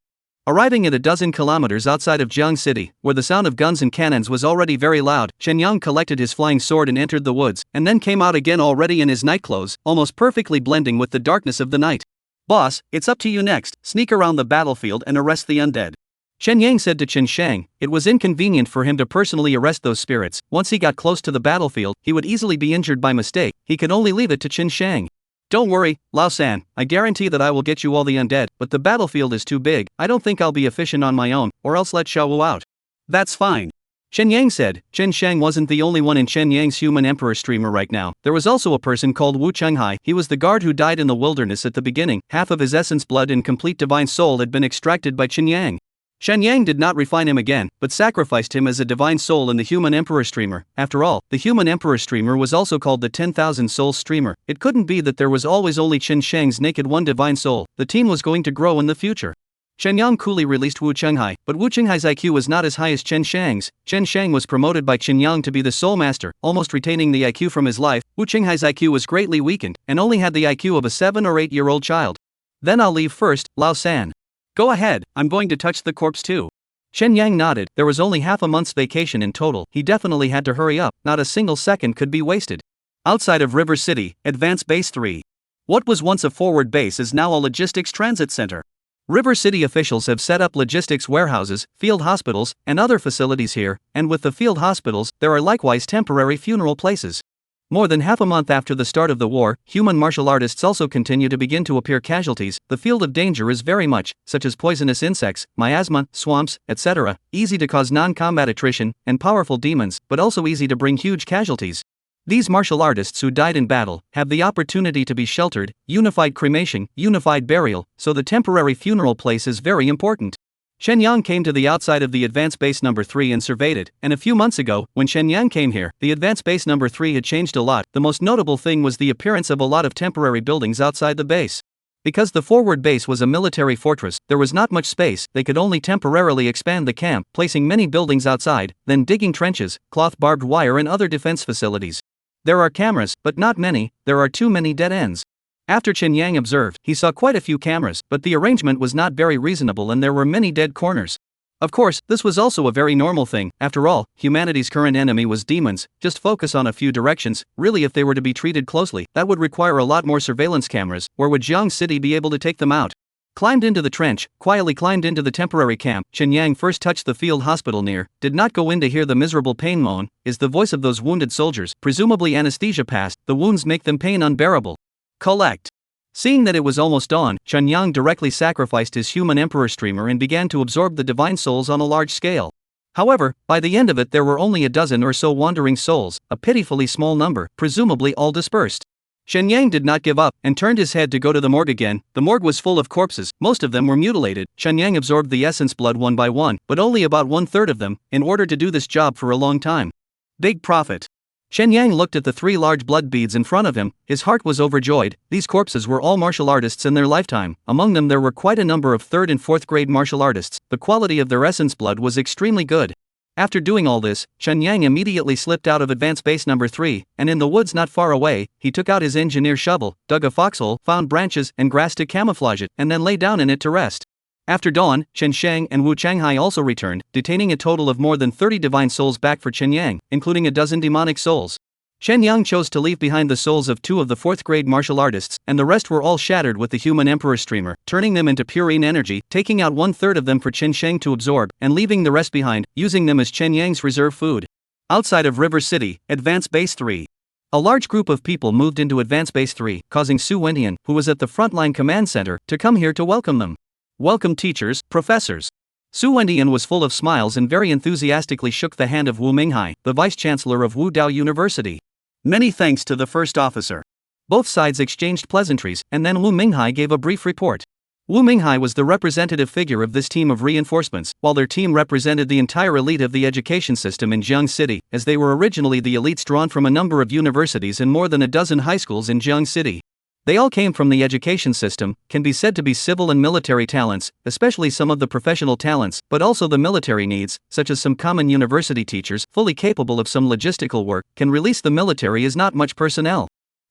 Arriving at a dozen kilometers outside of Jiang City, where the sound of guns and cannons was already very loud, Chen Yang collected his flying sword and entered the woods, and then came out again already in his nightclothes, almost perfectly blending with the darkness of the night. Boss, it's up to you next. Sneak around the battlefield and arrest the undead. Chen Yang said to Chen Shang. It was inconvenient for him to personally arrest those spirits. Once he got close to the battlefield, he would easily be injured by mistake. He could only leave it to Chen Shang. Don't worry, Lao San, I guarantee that I will get you all the undead, but the battlefield is too big. I don't think I'll be efficient on my own, or else let Xiao Wu out. That's fine. Chen Yang said. Chen Shang wasn't the only one in Chen Yang's human emperor streamer right now. There was also a person called Wu Chenghai. He was the guard who died in the wilderness at the beginning. Half of his essence blood and complete divine soul had been extracted by Chen Yang. Chen Yang did not refine him again, but sacrificed him as a divine soul in the human emperor streamer. After all, the human emperor streamer was also called the 10,000 soul streamer. It couldn't be that there was always only Chen Shang's naked one divine soul. The team was going to grow in the future. Chen Yang coolly released Wu Chenghai, but Wu Chenghai's IQ was not as high as Chen Shang's. Chen Shang was promoted by Chen Yang to be the soul master, almost retaining the IQ from his life. Wu Chenghai's IQ was greatly weakened, and only had the IQ of a 7 or 8 year old child. Then I'll leave first, Lao San. Go ahead, I'm going to touch the corpse too. Chen Yang nodded. There was only half a month's vacation in total. He definitely had to hurry up, not a single second could be wasted. Outside of River City, Advanced Base 3. What was once a forward base is now a logistics transit center. River City officials have set up logistics warehouses, field hospitals, and other facilities here, and with the field hospitals, there are likewise temporary funeral places. More than half a month after the start of the war, human martial artists also continue to begin to appear casualties. The field of danger is very much, such as poisonous insects, miasma, swamps, etc., easy to cause non-combat attrition, and powerful demons, but also easy to bring huge casualties. These martial artists who died in battle have the opportunity to be sheltered, unified cremation, unified burial, so the temporary funeral place is very important. Shen Yang came to the outside of the Advanced Base number 3 and surveyed it, and a few months ago, when Shen Yang came here, the Advanced Base number 3 had changed a lot. The most notable thing was the appearance of a lot of temporary buildings outside the base. Because the forward base was a military fortress, there was not much space. They could only temporarily expand the camp, placing many buildings outside, then digging trenches, cloth barbed wire and other defense facilities. There are cameras, but not many. There are too many dead ends. After Chen Yang observed, he saw quite a few cameras, but the arrangement was not very reasonable and there were many dead corners. Of course, this was also a very normal thing. After all, humanity's current enemy was demons. Just focus on a few directions. Really, if they were to be treated closely, that would require a lot more surveillance cameras. Where would Jiang City be able to take them out? Climbed into the trench, quietly climbed into the temporary camp. Chen Yang first touched the field hospital near, did not go in to hear the miserable pain moan, is the voice of those wounded soldiers, presumably anesthesia passed, the wounds make them pain unbearable. Collect. Seeing that it was almost dawn, Chen Yang directly sacrificed his human emperor streamer and began to absorb the divine souls on a large scale. However, by the end of it there were only a dozen or so wandering souls, a pitifully small number, presumably all dispersed. Shen Yang did not give up, and turned his head to go to the morgue again. The morgue was full of corpses, most of them were mutilated. Shen Yang absorbed the essence blood one by one, but only about 1/3 of them, in order to do this job for a long time. Big profit. Shen Yang looked at the 3 large blood beads in front of him, his heart was overjoyed. These corpses were all martial artists in their lifetime. Among them there were quite a number of 3rd and 4th grade martial artists. The quality of their essence blood was extremely good. After doing all this, Shen Yang immediately slipped out of Advanced Base number 3, and in the woods not far away, he took out his engineer shovel, dug a foxhole, found branches and grass to camouflage it, and then lay down in it to rest. After dawn, Chen Shang and Wu Changhai also returned, detaining a total of more than 30 divine souls back for Chen Yang, including a dozen demonic souls. Shen Yang chose to leave behind the souls of 2 of the 4th grade martial artists, and the rest were all shattered with the human emperor streamer, turning them into purine energy, taking out 1/3 of them for Chen Sheng to absorb, and leaving the rest behind, using them as Chen Yang's reserve food. Outside of River City, Advanced Base 3. A large group of people moved into Advanced Base 3, causing Su Wendian, who was at the frontline command center, to come here to welcome them. Welcome teachers, professors. Su Wendian was full of smiles and very enthusiastically shook the hand of Wu Minghai, the vice-chancellor of Wu Dao University. Many thanks to the first officer. Both sides exchanged pleasantries, and then Wu Minghai gave a brief report. Wu Minghai was the representative figure of this team of reinforcements, while their team represented the entire elite of the education system in Jiang City, as they were originally the elites drawn from a number of universities and more than a dozen high schools in Jiang City. They all came from the education system, can be said to be civil and military talents, especially some of the professional talents, but also the military needs, such as some common university teachers, fully capable of some logistical work, can release the military is not much personnel.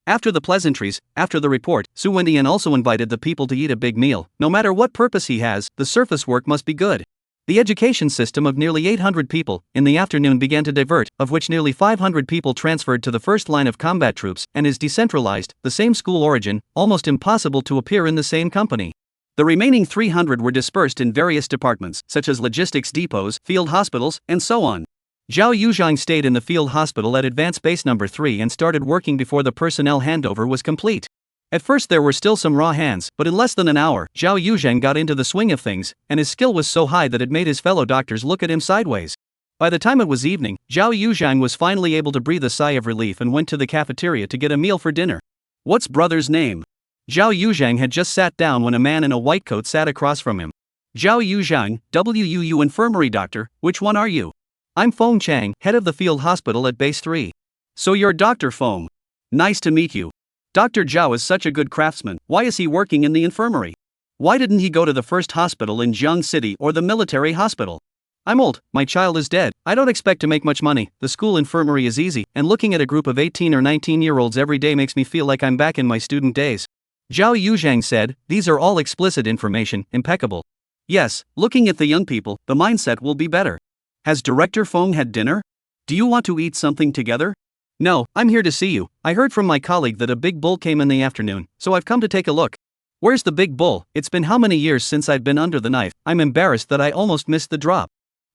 After the pleasantries, after the report, Su Wendian also invited the people to eat a big meal. No matter what purpose he has, the surface work must be good. The education system of nearly 800 people, in the afternoon began to divert, of which nearly 500 people transferred to the first line of combat troops, and is decentralized, the same school origin, almost impossible to appear in the same company. The remaining 300 were dispersed in various departments, such as logistics depots, field hospitals, and so on. Zhao Yuzhang stayed in the field hospital at Advanced Base number 3 and started working before the personnel handover was complete. At first there were still some raw hands, but in less than an hour, Zhao Yuzhang got into the swing of things, and his skill was so high that it made his fellow doctors look at him sideways. By the time it was evening, Zhao Yuzhang was finally able to breathe a sigh of relief and went to the cafeteria to get a meal for dinner. What's brother's name? Zhao Yuzhang had just sat down when a man in a white coat sat across from him. Zhao Yuzhang, WUU infirmary doctor, which one are you? I'm Feng Chang, head of the field hospital at Base 3. So you're Dr. Feng. Nice to meet you. Dr. Zhao is such a good craftsman, why is he working in the infirmary? Why didn't he go to the first hospital in Jiang City or the military hospital? I'm old, my child is dead, I don't expect to make much money, the school infirmary is easy, and looking at a group of 18 or 19-year-olds every day makes me feel like I'm back in my student days. Zhao Yuzhang said, these are all explicit information, impeccable. Yes, looking at the young people, the mindset will be better. Has Director Feng had dinner? Do you want to eat something together? No, I'm here to see you. I heard from my colleague that a big bull came in the afternoon, so I've come to take a look. Where's the big bull? It's been how many years since I've been under the knife? I'm embarrassed that I almost missed the drop.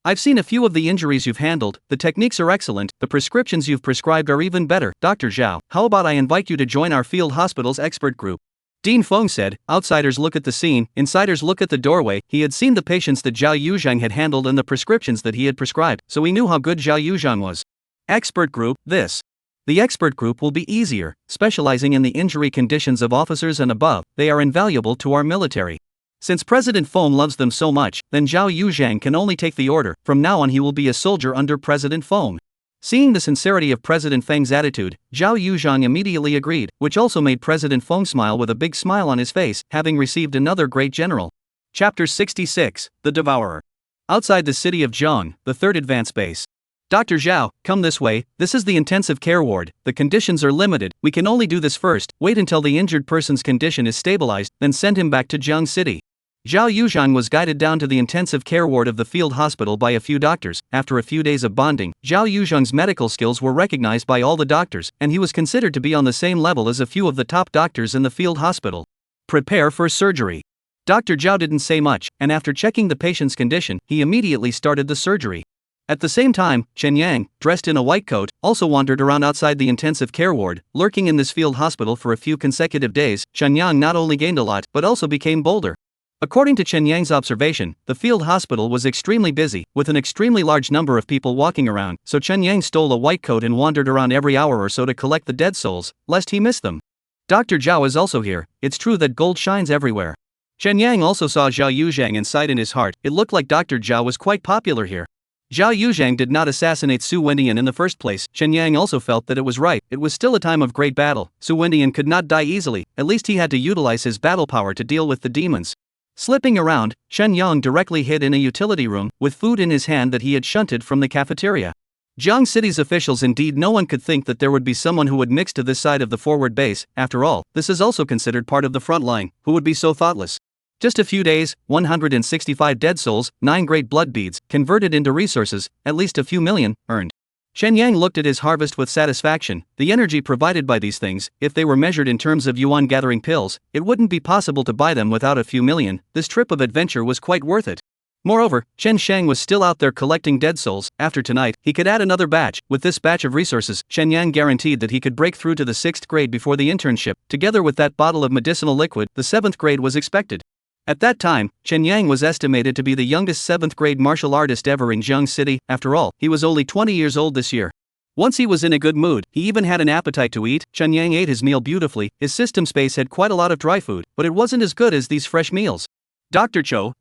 I've seen a few of the injuries you've handled, the techniques are excellent, the prescriptions you've prescribed are even better. Dr. Zhao, how about I invite you to join our field hospital's expert group? Dean Feng said. Outsiders look at the scene, insiders look at the doorway. He had seen the patients that Zhao Yuzhang had handled and the prescriptions that he had prescribed, so he knew how good Zhao Yuzhang was. Expert group, this. The expert group will be easier, specializing in the injury conditions of officers and above. They are invaluable to our military. Since President Feng loves them so much, then Zhao Yuzhang can only take the order. From now on he will be a soldier under President Feng. Seeing the sincerity of President Feng's attitude, Zhao Yuzhang immediately agreed, which also made President Feng smile with a big smile on his face, having received another great general. Chapter 66, The Devourer. Outside the city of Zhang, the third advance base. Dr. Zhao, come this way, this is the intensive care ward, the conditions are limited, we can only do this first, wait until the injured person's condition is stabilized, then send him back to Jiang City. Zhao Yuzhang was guided down to the intensive care ward of the field hospital by a few doctors. After a few days of bonding, Zhao Yuzhang's medical skills were recognized by all the doctors, and he was considered to be on the same level as a few of the top doctors in the field hospital. Prepare for surgery. Dr. Zhao didn't say much, and after checking the patient's condition, he immediately started the surgery. At the same time, Chen Yang, dressed in a white coat, also wandered around outside the intensive care ward, lurking in this field hospital for a few consecutive days. Chen Yang not only gained a lot, but also became bolder. According to Chen Yang's observation, the field hospital was extremely busy, with an extremely large number of people walking around, so Chen Yang stole a white coat and wandered around every hour or so to collect the dead souls, lest he miss them. Dr. Zhao is also here. It's true that gold shines everywhere. Chen Yang also saw Zhao Yuzhang and sighed in his heart. It looked like Dr. Zhao was quite popular here. Zhao Yuzhang did not assassinate Su Wendian in the first place. Chen Yang also felt that it was right. It was still a time of great battle. Su Wendian could not die easily, at least he had to utilize his battle power to deal with the demons. Slipping around, Chen Yang directly hid in a utility room, with food in his hand that he had shunted from the cafeteria. Jiang City's officials indeed no one could think that there would be someone who would mix to this side of the forward base. After all, this is also considered part of the front line. Who would be so thoughtless? Just a few days, 165 dead souls, 9 great blood beads, converted into resources, at least a few million, earned. Chen Yang looked at his harvest with satisfaction. The energy provided by these things, if they were measured in terms of yuan gathering pills, it wouldn't be possible to buy them without a few million. This trip of adventure was quite worth it. Moreover, Chen Shang was still out there collecting dead souls. After tonight, he could add another batch. With this batch of resources, Chen Yang guaranteed that he could break through to the 6th grade before the internship. Together with that bottle of medicinal liquid, the 7th grade was expected. At that time, Chen Yang was estimated to be the youngest 7th grade martial artist ever in Jiang City. After all, he was only 20 years old this year. Once he was in a good mood, he even had an appetite to eat. Chen Yang ate his meal beautifully. His system space had quite a lot of dry food, but it wasn't as good as these fresh meals. Dr. Cho.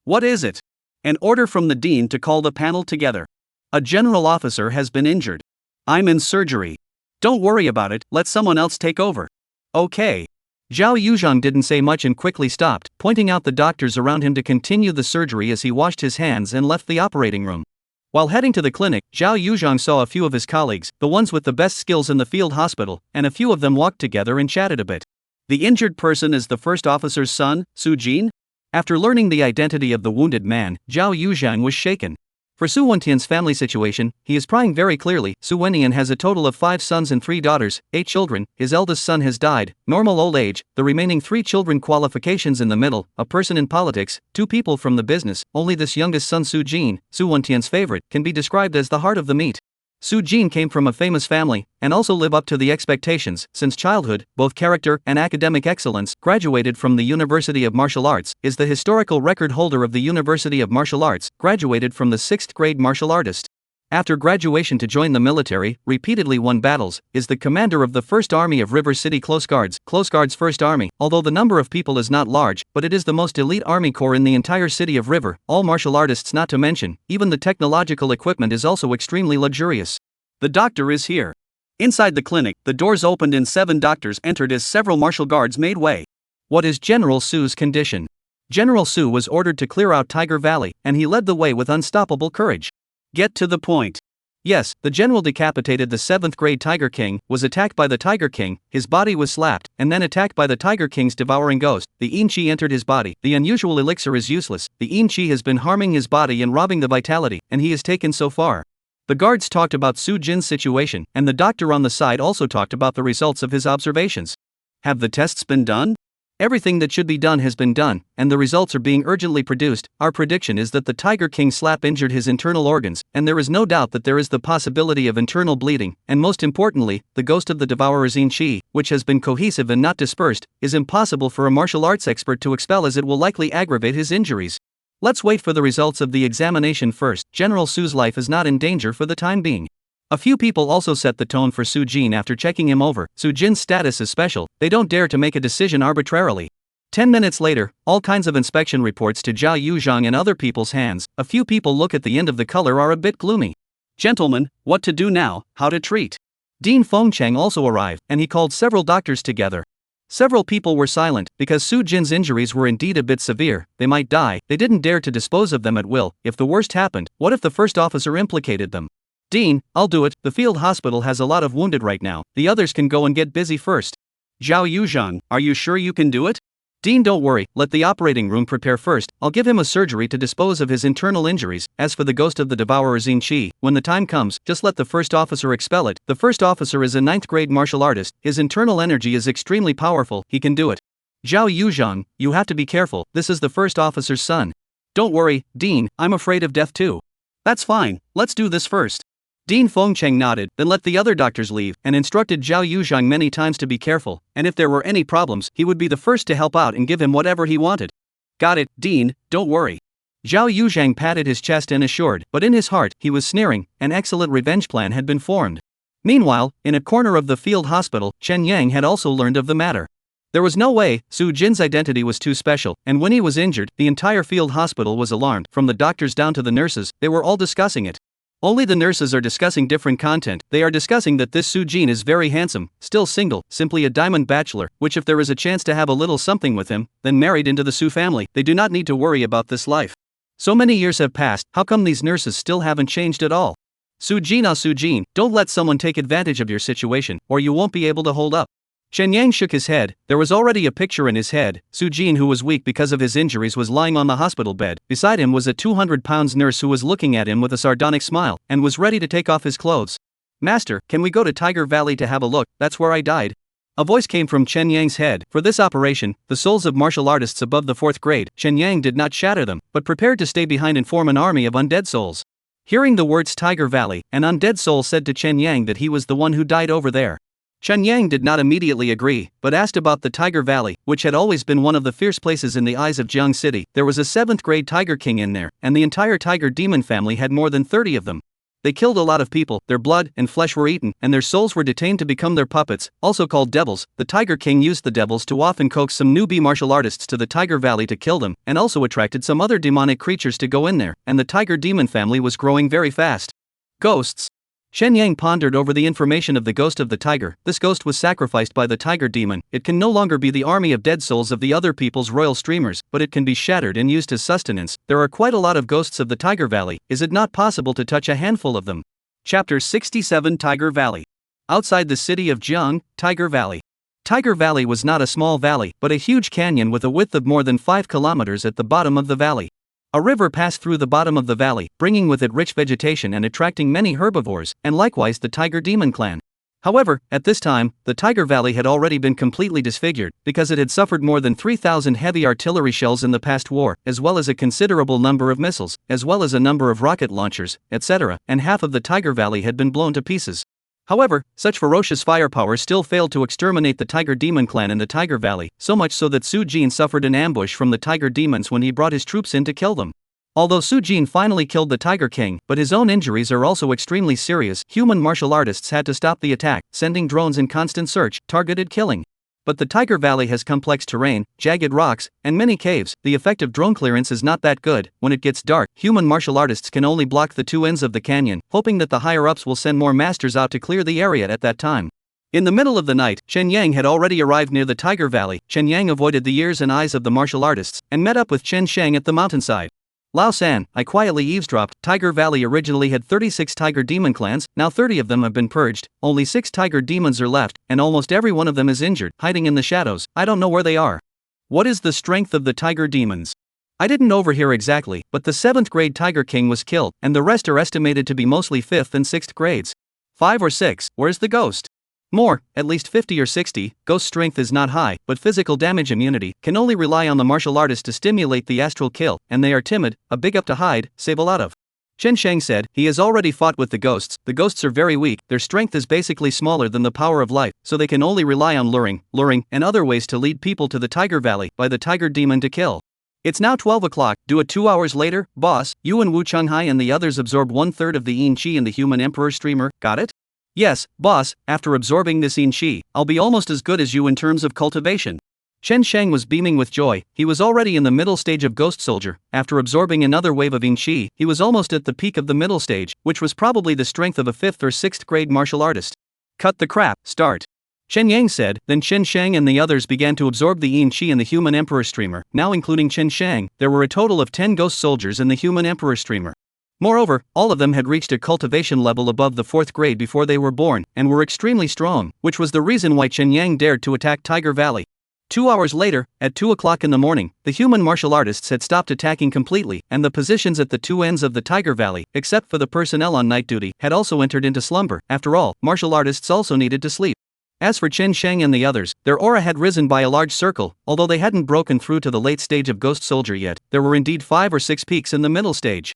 What is it? An order from the dean to call the panel together. A general officer has been injured. I'm in surgery. Don't worry about it, let someone else take over. Okay. Zhao Yuzhang didn't say much and quickly stopped, pointing out the doctors around him to continue the surgery as he washed his hands and left the operating room. While heading to the clinic, Zhao Yuzhang saw a few of his colleagues, the ones with the best skills in the field hospital, and a few of them walked together and chatted a bit. The injured person is the first officer's son, Su Jin? After learning the identity of the wounded man, Zhao Yuzhang was shaken. For Su Wentian's family situation, he is prying very clearly. Su Wentian has a total of 5 sons and 3 daughters, 8 children. His eldest son has died, normal old age, the remaining 3 children qualifications in the middle, a person in politics, 2 people from the business. Only this youngest son Su Jin, Su Wentian's favorite, can be described as the heart of the meat. Su Jin came from a famous family, and also live up to the expectations. Since childhood, both character and academic excellence, graduated from the University of Martial Arts, is the historical record holder of the University of Martial Arts, graduated from the 6th grade martial artist. After graduation to join the military, repeatedly won battles, is the commander of the 1st Army of River City Close Guards 1st Army. Although the number of people is not large, but it is the most elite army corps in the entire city of River, all martial artists not to mention, even the technological equipment is also extremely luxurious. The doctor is here. Inside the clinic, the doors opened and 7 doctors entered as several martial guards made way. What is General Su's condition? General Su was ordered to clear out Tiger Valley, and he led the way with unstoppable courage. Get to the point. Yes, the general decapitated the 7th grade Tiger King, was attacked by the Tiger King, his body was slapped, and then attacked by the Tiger King's devouring ghost. The Inchi entered his body. The unusual elixir is useless. The Inchi has been harming his body and robbing the vitality, and he is taken so far. The guards talked about Su Jin's situation, and the doctor on the side also talked about the results of his observations. Have the tests been done? Everything that should be done has been done, and the results are being urgently produced. Our prediction is that the Tiger King slap injured his internal organs, and there is no doubt that there is the possibility of internal bleeding, and most importantly, the ghost of the devourer's Inchi, which has been cohesive and not dispersed, is impossible for a martial arts expert to expel as it will likely aggravate his injuries. Let's wait for the results of the examination first. General Su's life is not in danger for the time being. A few people also set the tone for Su Jin after checking him over. Su Jin's status is special, they don't dare to make a decision arbitrarily. 10 minutes later, all kinds of inspection reports to Zhao Yuzhang and other people's hands. A few people look at the end of the color are a bit gloomy. Gentlemen, what to do now, how to treat? Dean Fengcheng also arrived, and he called several doctors together. Several people were silent, because Su Jin's injuries were indeed a bit severe, they might die, they didn't dare to dispose of them at will. If the worst happened, what if the first officer implicated them? Dean, I'll do it, the field hospital has a lot of wounded right now, the others can go and get busy first. Zhao Yuzhang, are you sure you can do it? Dean, don't worry, let the operating room prepare first, I'll give him a surgery to dispose of his internal injuries. As for the ghost of the devourer Xinqi, when the time comes, just let the first officer expel it. The first officer is a 9th grade martial artist, his internal energy is extremely powerful, he can do it. Zhao Yuzhang, you have to be careful, this is the first officer's son. Don't worry, Dean, I'm afraid of death too. That's fine, let's do this first. Dean Fengcheng nodded, then let the other doctors leave, and instructed Zhao Yuzhang many times to be careful, and if there were any problems, he would be the first to help out and give him whatever he wanted. Got it, Dean, don't worry. Zhao Yuzhang patted his chest and assured, but in his heart, he was sneering, an excellent revenge plan had been formed. Meanwhile, in a corner of the field hospital, Chen Yang had also learned of the matter. There was no way, Su Jin's identity was too special, and when he was injured, the entire field hospital was alarmed, from the doctors down to the nurses, they were all discussing it. Only the nurses are discussing different content. They are discussing that this Su Jin is very handsome, still single, simply a diamond bachelor, which if there is a chance to have a little something with him, then married into the Su family, they do not need to worry about this life. So many years have passed, how come these nurses still haven't changed at all? Su Jin, don't let someone take advantage of your situation, or you won't be able to hold up. Chen Yang shook his head. There was already a picture in his head. Su Jin, who was weak because of his injuries, was lying on the hospital bed. Beside him was a 200-pound nurse who was looking at him with a sardonic smile, and was ready to take off his clothes. Master, can we go to Tiger Valley to have a look? That's where I died. A voice came from Chen Yang's head. For this operation, the souls of martial artists above the 4th grade, Chen Yang did not shatter them, but prepared to stay behind and form an army of undead souls. Hearing the words Tiger Valley, an undead soul said to Chen Yang that he was the one who died over there. Chen Yang did not immediately agree, but asked about the Tiger Valley, which had always been one of the fierce places in the eyes of Jiang City. There was a 7th grade Tiger King in there, and the entire Tiger Demon family had more than 30 of them. They killed a lot of people, their blood and flesh were eaten, and their souls were detained to become their puppets, also called devils. The Tiger King used the devils to often coax some newbie martial artists to the Tiger Valley to kill them, and also attracted some other demonic creatures to go in there, and the Tiger Demon family was growing very fast. Ghosts. Shen Yang pondered over the information of the ghost of the tiger. This ghost was sacrificed by the tiger demon. It can no longer be the army of dead souls of the other people's royal streamers, but it can be shattered and used as sustenance. There are quite a lot of ghosts of the Tiger Valley. Is it not possible to touch a handful of them? Chapter 67 Tiger Valley. Outside the city of Jiang, Tiger Valley. Tiger Valley was not a small valley, but a huge canyon with a width of more than 5 kilometers at the bottom of the valley. A river passed through the bottom of the valley, bringing with it rich vegetation and attracting many herbivores, and likewise the Tiger Demon clan. However, at this time, the Tiger Valley had already been completely disfigured, because it had suffered more than 3,000 heavy artillery shells in the past war, as well as a considerable number of missiles, as well as a number of rocket launchers, etc., and half of the Tiger Valley had been blown to pieces. However, such ferocious firepower still failed to exterminate the Tiger Demon clan in the Tiger Valley, so much so that Su Jin suffered an ambush from the Tiger Demons when he brought his troops in to kill them. Although Su Jin finally killed the Tiger King, but his own injuries are also extremely serious, human martial artists had to stop the attack, sending drones in constant search, targeted killing. But the Tiger Valley has complex terrain, jagged rocks, and many caves. The effect of drone clearance is not that good. When it gets dark, human martial artists can only block the two ends of the canyon, hoping that the higher-ups will send more masters out to clear the area at that time. In the middle of the night, Chen Yang had already arrived near the Tiger Valley. Chen Yang avoided the ears and eyes of the martial artists, and met up with Chen Sheng at the mountainside. Lao San, I quietly eavesdropped. Tiger Valley originally had 36 tiger demon clans, now 30 of them have been purged, only 6 tiger demons are left, and almost every one of them is injured, hiding in the shadows. I don't know where they are. What is the strength of the tiger demons? I didn't overhear exactly, but the 7th grade Tiger King was killed, and the rest are estimated to be mostly 5th and 6th grades. 5 or 6, where's the ghost? More, at least 50 or 60, ghost strength is not high, but physical damage immunity, can only rely on the martial artist to stimulate the astral kill, and they are timid, a big up to hide, save a lot of. Chen Shang said, he has already fought with the ghosts are very weak, their strength is basically smaller than the power of life, so they can only rely on luring, and other ways to lead people to the Tiger Valley, by the tiger demon to kill. It's now 12 o'clock, do it 2 hours later, boss, you and Wu Chunghai and the others absorb 1/3 of the yin qi in the human emperor streamer, got it? Yes, boss, after absorbing this yin qi, I'll be almost as good as you in terms of cultivation. Chen Shang was beaming with joy, he was already in the middle stage of Ghost Soldier, after absorbing another wave of yin qi, he was almost at the peak of the middle stage, which was probably the strength of a 5th or 6th grade martial artist. Cut the crap, start. Chen Yang said, then Chen Shang and the others began to absorb the yin qi in the human emperor streamer, now including Chen Shang, there were a total of 10 ghost soldiers in the human emperor streamer. Moreover, all of them had reached a cultivation level above the 4th grade before they were born, and were extremely strong, which was the reason why Chen Yang dared to attack Tiger Valley. 2 hours later, at 2 o'clock in the morning, the human martial artists had stopped attacking completely, and the positions at the 2 ends of the Tiger Valley, except for the personnel on night duty, had also entered into slumber. After all, martial artists also needed to sleep. As for Chen Shang and the others, their aura had risen by a large circle, although they hadn't broken through to the late stage of Ghost Soldier yet, there were indeed 5 or 6 peaks in the middle stage.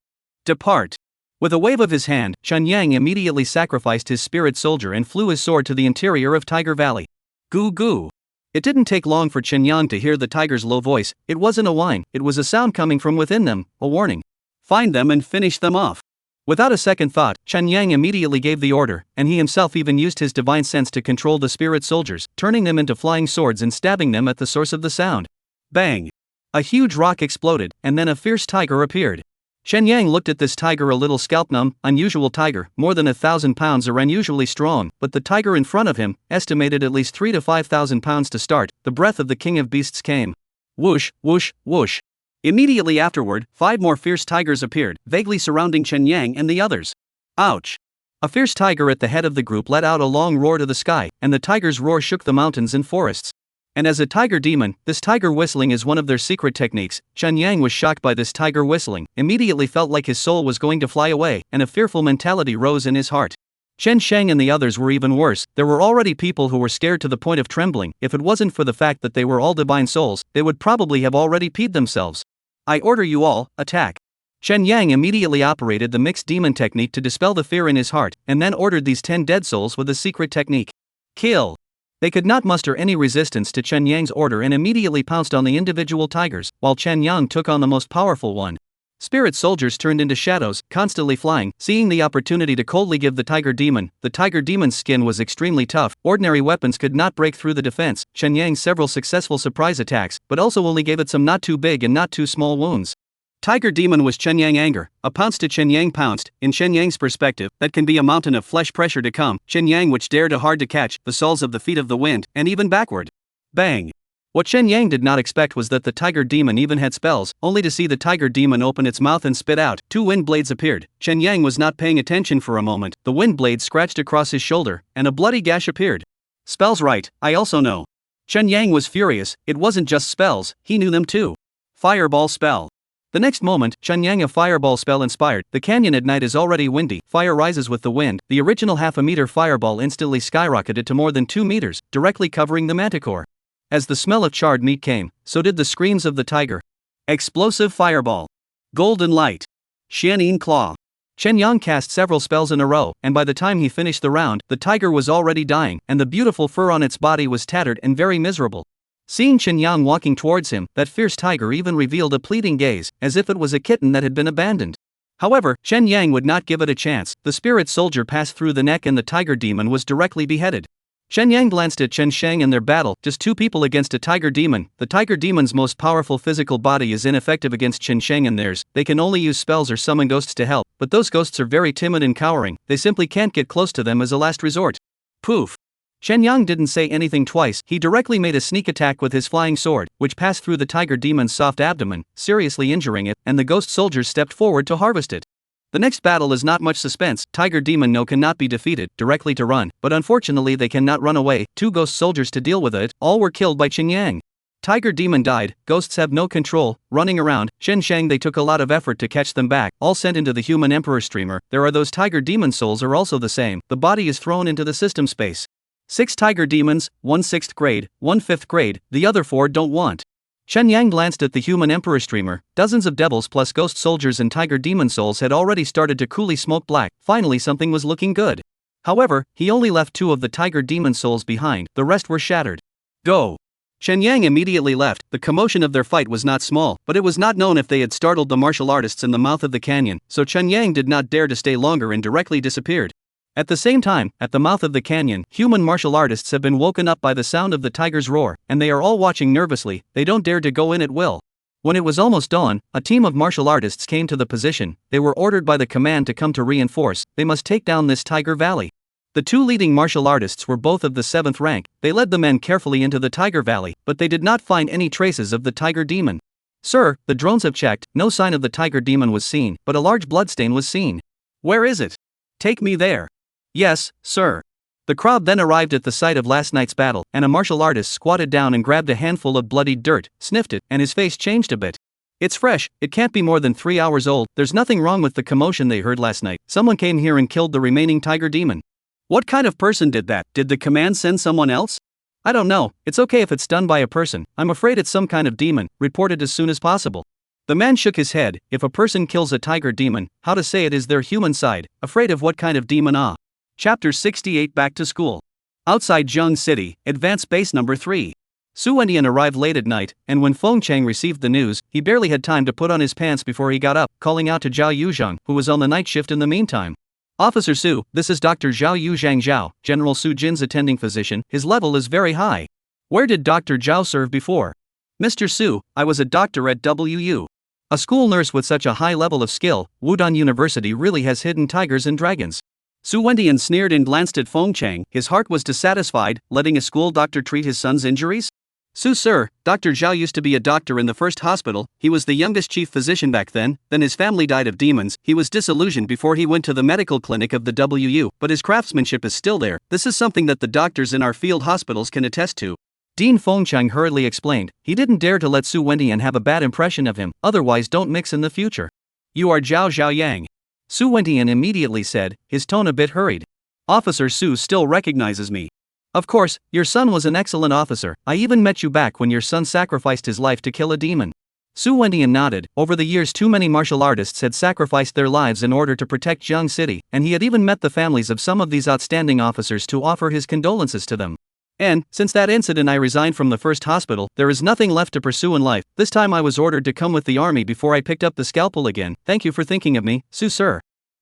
Depart. With a wave of his hand, Chen Yang immediately sacrificed his spirit soldier and flew his sword to the interior of Tiger Valley. Goo goo. It didn't take long for Chen Yang to hear the tiger's low voice, it wasn't a whine, it was a sound coming from within them, a warning. Find them and finish them off. Without a second thought, Chen Yang immediately gave the order, and he himself even used his divine sense to control the spirit soldiers, turning them into flying swords and stabbing them at the source of the sound. Bang! A huge rock exploded, and then a fierce tiger appeared. Chen Yang looked at this tiger, a little scalp-numb, unusual tiger, more than 1,000 pounds or unusually strong, but the tiger in front of him, estimated at least 3,000 to 5,000 pounds to start, the breath of the king of beasts came. Whoosh, whoosh, whoosh. Immediately afterward, 5 more fierce tigers appeared, vaguely surrounding Chen Yang and the others. Ouch! A fierce tiger at the head of the group let out a long roar to the sky, and the tiger's roar shook the mountains and forests. And as a tiger demon, this tiger whistling is one of their secret techniques. Chen Yang was shocked by this tiger whistling, immediately felt like his soul was going to fly away, and a fearful mentality rose in his heart. Chen Shang and the others were even worse, there were already people who were scared to the point of trembling. If it wasn't for the fact that they were all divine souls, they would probably have already peed themselves. I order you all, attack. Chen Yang immediately operated the mixed demon technique to dispel the fear in his heart, and then ordered these 10 dead souls with a secret technique. Kill. They could not muster any resistance to Chen Yang's order and immediately pounced on the individual tigers, while Chen Yang took on the most powerful one. Spirit soldiers turned into shadows, constantly flying, seeing the opportunity to coldly give the tiger demon's skin was extremely tough, ordinary weapons could not break through the defense. Chen Yang's several successful surprise attacks, but also only gave it some not too big and not too small wounds. Tiger demon was Chen Yang anger, a pounce to Chen Yang pounced, in Chen Yang's perspective, that can be a mountain of flesh pressure to come, Chen Yang which dared to hard to catch, the soles of the feet of the wind, and even backward. Bang! What Chen Yang did not expect was that the tiger demon even had spells, only to see the tiger demon open its mouth and spit out. 2 wind blades appeared. Chen Yang was not paying attention for a moment, the wind blade scratched across his shoulder, and a bloody gash appeared. Spells right, I also know. Chen Yang was furious, it wasn't just spells, he knew them too. Fireball spell. The next moment, Chen Yang a fireball spell inspired. The canyon at night is already windy, fire rises with the wind, the original half-a-meter fireball instantly skyrocketed to more than 2 meters, directly covering the manticore. As the smell of charred meat came, so did the screams of the tiger. Explosive fireball. Golden light. Xianin claw. Chen Yang cast several spells in a row, and by the time he finished the round, the tiger was already dying, and the beautiful fur on its body was tattered and very miserable. Seeing Chen Yang walking towards him, that fierce tiger even revealed a pleading gaze, as if it was a kitten that had been abandoned. However, Chen Yang would not give it a chance, the spirit soldier passed through the neck and the tiger demon was directly beheaded. Chen Yang glanced at Chen Shang and their battle, just 2 people against a tiger demon. The tiger demon's most powerful physical body is ineffective against Chen Shang and theirs, they can only use spells or summon ghosts to help, but those ghosts are very timid and cowering, they simply can't get close to them as a last resort. Poof! Chen Yang didn't say anything twice, he directly made a sneak attack with his flying sword, which passed through the tiger demon's soft abdomen, seriously injuring it, and the ghost soldiers stepped forward to harvest it. The next battle is not much suspense, tiger demon no cannot be defeated, directly to run, but unfortunately they cannot run away, 2 ghost soldiers to deal with it, all were killed by Chen Yang. Tiger demon died, ghosts have no control, running around, Shen Shang they took a lot of effort to catch them back, all sent into the human emperor streamer, there are those tiger demon souls are also the same, the body is thrown into the system space. 6 tiger demons, 1 6th grade, 1 5th grade, the other 4 don't want. Shen Yang glanced at the human emperor streamer, dozens of devils plus ghost soldiers and tiger demon souls had already started to coolly smoke black, finally something was looking good. However, he only left 2 of the tiger demon souls behind, the rest were shattered. Go! Shen Yang immediately left, the commotion of their fight was not small, but it was not known if they had startled the martial artists in the mouth of the canyon, so Chen Yang did not dare to stay longer and directly disappeared. At the same time, at the mouth of the canyon, human martial artists have been woken up by the sound of the tiger's roar, and they are all watching nervously, they don't dare to go in at will. When it was almost dawn, a team of martial artists came to the position, they were ordered by the command to come to reinforce, they must take down this tiger valley. The 2 leading martial artists were both of the 7th rank, they led the men carefully into the tiger valley, but they did not find any traces of the tiger demon. Sir, the drones have checked, no sign of the tiger demon was seen, but a large bloodstain was seen. Where is it? Take me there. Yes, sir. The crowd then arrived at the site of last night's battle, and a martial artist squatted down and grabbed a handful of bloodied dirt, sniffed it, and his face changed a bit. It's fresh, it can't be more than 3 hours old, there's nothing wrong with the commotion they heard last night, someone came here and killed the remaining tiger demon. What kind of person did that? Did the command send someone else? I don't know, it's okay if it's done by a person, I'm afraid it's some kind of demon, report it as soon as possible. The man shook his head, if a person kills a tiger demon, how to say it is their human side, afraid of what kind of demon ah? Chapter 68 Back to School. Outside Jiang City, Advanced Base Number 3. Su Wendian arrived late at night, and when Feng Chang received the news, he barely had time to put on his pants before he got up, calling out to Zhao Yuzhang, who was on the night shift in the meantime. Officer Su, this is Dr. Zhao Yuzhang Zhao, General Su Jin's attending physician, his level is very high. Where did Dr. Zhao serve before? Mr. Su, I was a doctor at WU. A school nurse with such a high level of skill, Wudong University really has hidden tigers and dragons. Su Wendian sneered and glanced at Feng Chang, his heart was dissatisfied, letting a school doctor treat his son's injuries? Su sir, Dr. Zhao used to be a doctor in the first hospital, he was the youngest chief physician back then his family died of demons, he was disillusioned before he went to the medical clinic of the WU, but his craftsmanship is still there, this is something that the doctors in our field hospitals can attest to. Dean Feng Chang hurriedly explained, he didn't dare to let Su Wendian have a bad impression of him, otherwise don't mix in the future. You are Zhao Yang. Su Wendian immediately said, his tone a bit hurried. Officer Su still recognizes me. Of course, your son was an excellent officer, I even met you back when your son sacrificed his life to kill a demon. Su Wendian nodded, over the years too many martial artists had sacrificed their lives in order to protect Jiang City, and he had even met the families of some of these outstanding officers to offer his condolences to them. And, since that incident I resigned from the first hospital, there is nothing left to pursue in life, this time I was ordered to come with the army before I picked up the scalpel again, thank you for thinking of me, Su sir.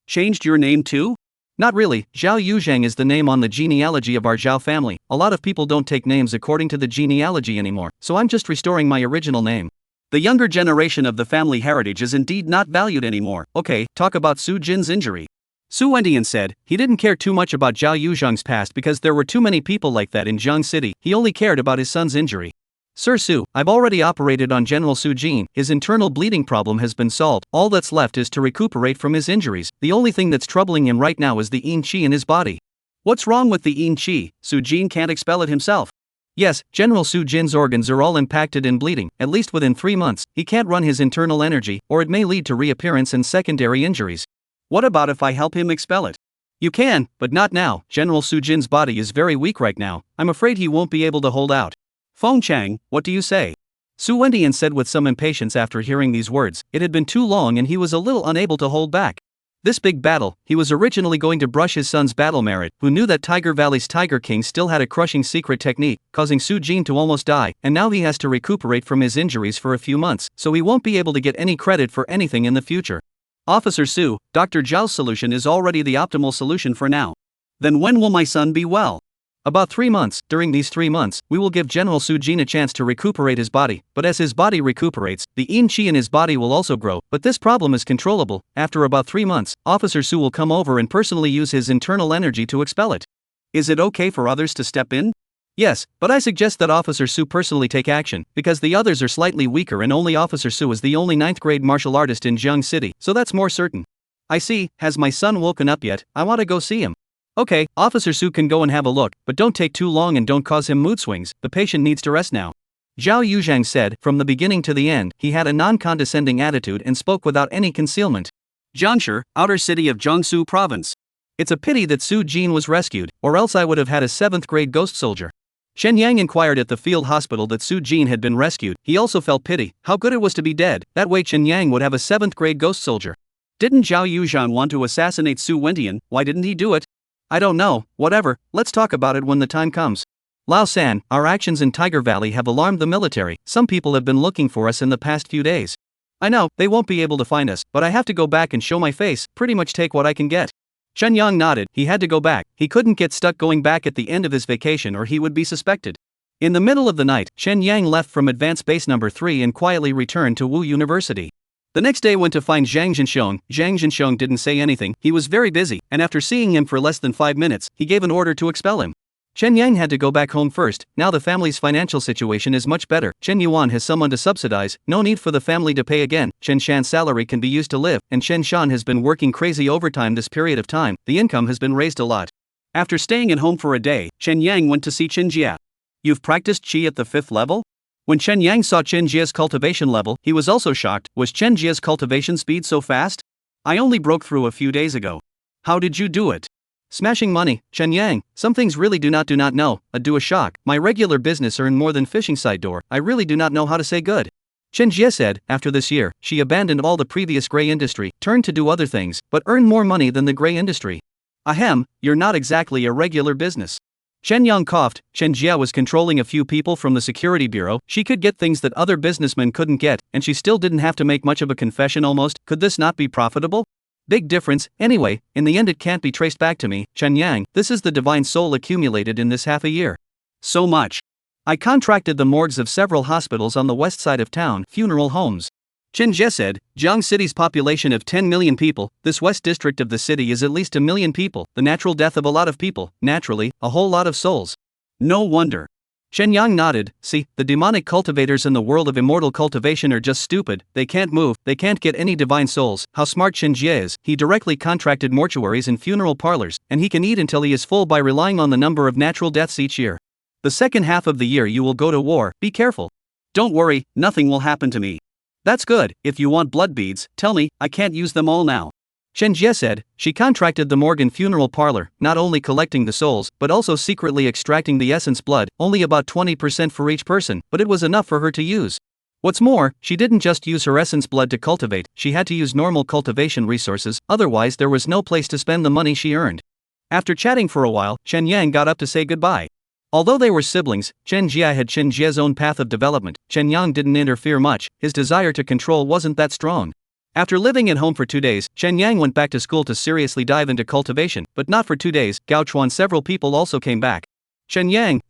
Changed your name too? Not really, Zhao Yuzhang is the name on the genealogy of our Zhao family, a lot of people don't take names according to the genealogy anymore, so I'm just restoring my original name. The younger generation of the family heritage is indeed not valued anymore, okay, talk about Su Jin's injury. Su Wendian said, he didn't care too much about Zhao Yuzhang's past because there were too many people like that in Jiang City, he only cared about his son's injury. Sir Su, I've already operated on General Su Jin, his internal bleeding problem has been solved, all that's left is to recuperate from his injuries, the only thing that's troubling him right now is the yin qi in his body. What's wrong with the yin qi? Su Jin can't expel it himself. Yes, General Su Jin's organs are all impacted and bleeding, at least within 3 months, he can't run his internal energy, or it may lead to reappearance and secondary injuries. What about if I help him expel it? You can, but not now, General Su Jin's body is very weak right now, I'm afraid he won't be able to hold out. Feng Chang, what do you say? Su Wendian said with some impatience after hearing these words, it had been too long and he was a little unable to hold back. This big battle, he was originally going to brush his son's battle merit, who knew that Tiger Valley's Tiger King still had a crushing secret technique, causing Su Jin to almost die, and now he has to recuperate from his injuries for a few months, so he won't be able to get any credit for anything in the future. Officer Su, Dr. Zhao's solution is already the optimal solution for now. Then when will my son be well? About 3 months. During these 3 months, we will give General Su Jin a chance to recuperate his body, but as his body recuperates, the yin qi in his body will also grow, but this problem is controllable. After about 3 months, Officer Su will come over and personally use his internal energy to expel it. Is it okay for others to step in? Yes, but I suggest that Officer Su personally take action, because the others are slightly weaker and only Officer Su is the only 9th grade martial artist in Jiang City, so that's more certain. I see, has my son woken up yet? I want to go see him. Okay, Officer Su can go and have a look, but don't take too long and don't cause him mood swings, the patient needs to rest now. Zhao Yuzhang said, from the beginning to the end, he had a non-condescending attitude and spoke without any concealment. Jiangshi, outer city of Jiangsu province. It's a pity that Su Jin was rescued, or else I would have had a 7th grade ghost soldier. Shen Yang inquired at the field hospital that Su Jin had been rescued. He also felt pity, how good it was to be dead, that way Chen Yang would have a 7th grade ghost soldier. Didn't Zhao Yuzhan want to assassinate Su Wentian? Why didn't he do it? I don't know, whatever, let's talk about it when the time comes. Lao San, our actions in Tiger Valley have alarmed the military. Some people have been looking for us in the past few days. I know, they won't be able to find us, but I have to go back and show my face, pretty much take what I can get. Shen Yang nodded, he had to go back, he couldn't get stuck going back at the end of his vacation or he would be suspected. In the middle of the night, Shen Yang left from Advanced Base Number 3 and quietly returned to Wu University. The next day went to find Zhang Zhenxiong. Zhang Zhenxiong didn't say anything, he was very busy, and after seeing him for less than 5 minutes, he gave an order to expel him. Chen Yang had to go back home first. Now the family's financial situation is much better. Chen Yuan has someone to subsidize, no need for the family to pay again. Chen Shan's salary can be used to live, and Chen Shan has been working crazy overtime this period of time. The income has been raised a lot. After staying at home for a day, Chen Yang went to see Chen Jia. You've practiced Qi at the 5th level? When Chen Yang saw Chen Jia's cultivation level, he was also shocked. Was Chen Jia's cultivation speed so fast? I only broke through a few days ago. How did you do it? Smashing money, Chen Yang. Some things really do not know. Do a shock. My regular business earned more than fishing side door. I really do not know how to say good. Chen Jia said, after this year, she abandoned all the previous gray industry, turned to do other things, but earned more money than the gray industry. Ahem, you're not exactly a regular business. Chen Yang coughed. Chen Jia was controlling a few people from the security bureau. She could get things that other businessmen couldn't get, and she still didn't have to make much of a confession almost. Could this not be profitable? Big difference. Anyway, in the end it can't be traced back to me, Chen Yang. This is the divine soul accumulated in this half a year. So much. I contracted the morgues of several hospitals on the west side of town, funeral homes. Chen Jie said, Jiang City's population of 10 million people, this west district of the city is at least 1 million people, the natural death of a lot of people, naturally, a whole lot of souls. No wonder. Shen Yang nodded. See, the demonic cultivators in the world of immortal cultivation are just stupid, they can't move, they can't get any divine souls. How smart Chen Jie is, he directly contracted mortuaries and funeral parlors, and he can eat until he is full by relying on the number of natural deaths each year. The second half of the year you will go to war, be careful. Don't worry, nothing will happen to me. That's good, if you want blood beads, tell me, I can't use them all now. Shen Jie said, she contracted the morgue and funeral parlor, not only collecting the souls, but also secretly extracting the essence blood, only about 20% for each person, but it was enough for her to use. What's more, she didn't just use her essence blood to cultivate, she had to use normal cultivation resources, otherwise there was no place to spend the money she earned. After chatting for a while, Chen Yang got up to say goodbye. Although they were siblings, Chen Jia had Chen Jia's own path of development. Chen Yang didn't interfere much, his desire to control wasn't that strong. After living at home for 2 days, Chen Yang went back to school to seriously dive into cultivation, but not for 2 days. Gao Chuan several people also came back. Chen Yang,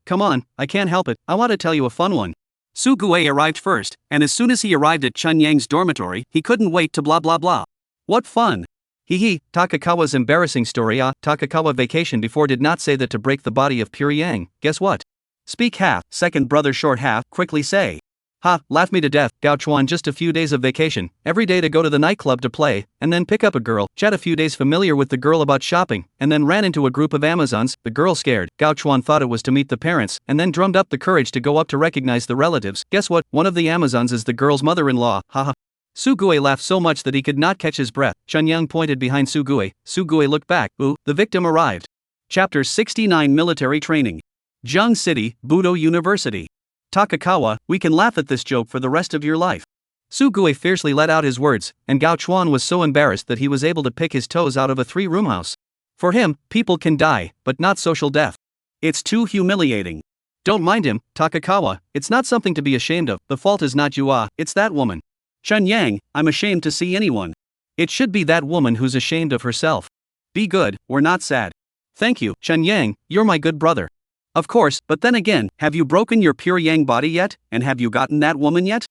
come on, I can't help it, I want to tell you a fun one. Su Gui arrived first, and as soon as he arrived at Chen Yang's dormitory, he couldn't wait to blah blah blah. What fun! Hee, Takakawa's embarrassing story. Takakawa vacation before did not say that to break the body of pure yang. Guess what? Speak half, second brother short half, quickly say. Ha, laugh me to death. Gao Chuan just a few days of vacation, every day to go to the nightclub to play, and then pick up a girl, chat a few days familiar with the girl about shopping, and then ran into a group of Amazons. The girl scared. Gao Chuan thought it was to meet the parents, and then drummed up the courage to go up to recognize the relatives. Guess what? One of the Amazons is the girl's mother-in-law. Haha. Su Gui laughed so much that he could not catch his breath. Chen Yang pointed behind Su Gui. Su Gui looked back. Ooh, the victim arrived. Chapter 69 Military Training. Jiang City, Budo University. Takakawa, we can laugh at this joke for the rest of your life. Su Gui fiercely let out his words, and Gao Chuan was so embarrassed that he was able to pick his toes out of a 3-room house. For him, people can die, but not social death. It's too humiliating. Don't mind him, Takakawa, it's not something to be ashamed of, the fault is not you, it's that woman. Chen Yang, I'm ashamed to see anyone. It should be that woman who's ashamed of herself. Be good, we're not sad. Thank you, Chen Yang, you're my good brother. Of course, but then again, have you broken your pure yang body yet, and have you gotten that woman yet?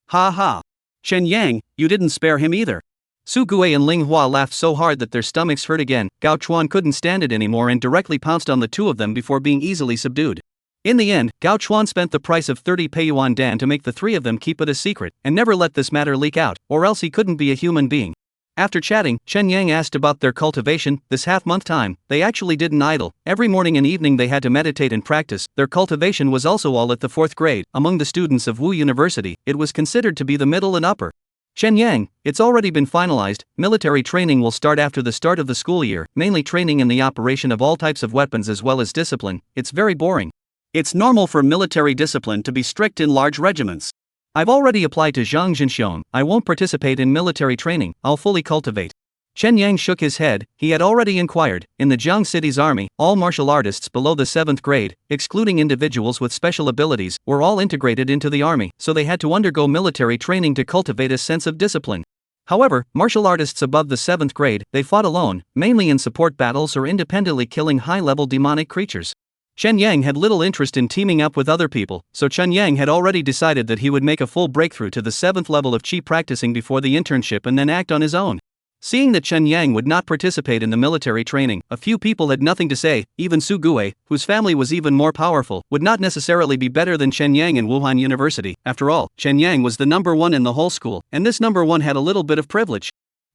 Ha ha. Chen Yang, you didn't spare him either. Su Gue and Ling Hua laughed so hard that their stomachs hurt again. Gao Chuan couldn't stand it anymore and directly pounced on the two of them before being easily subdued. In the end, Gao Chuan spent the price of 30 Peiyuan Dan to make the three of them keep it a secret, and never let this matter leak out, or else he couldn't be a human being. After chatting, Chen Yang asked about their cultivation. This half-month time, they actually didn't idle. Every morning and evening they had to meditate and practice. Their cultivation was also all at the 4th grade. Among the students of Wu University, it was considered to be the middle and upper. Chen Yang, it's already been finalized. Military training will start after the start of the school year, mainly training in the operation of all types of weapons as well as discipline. It's very boring. It's normal for military discipline to be strict in large regiments. I've already applied to Zhang Jinxiong. I won't participate in military training, I'll fully cultivate. Chen Yang shook his head. He had already inquired. In the Jiang City's army, all martial artists below the 7th grade, excluding individuals with special abilities, were all integrated into the army, so they had to undergo military training to cultivate a sense of discipline. However, martial artists above the 7th grade, they fought alone, mainly in support battles or independently killing high-level demonic creatures. Chen Yang had little interest in teaming up with other people, so Chen Yang had already decided that he would make a full breakthrough to the 7th level of Qi practicing before the internship and then act on his own. Seeing that Chen Yang would not participate in the military training, a few people had nothing to say. Even Su Gue, whose family was even more powerful, would not necessarily be better than Chen Yang in Wuhan University. After all, Chen Yang was the number one in the whole school, and this number one had a little bit of privilege.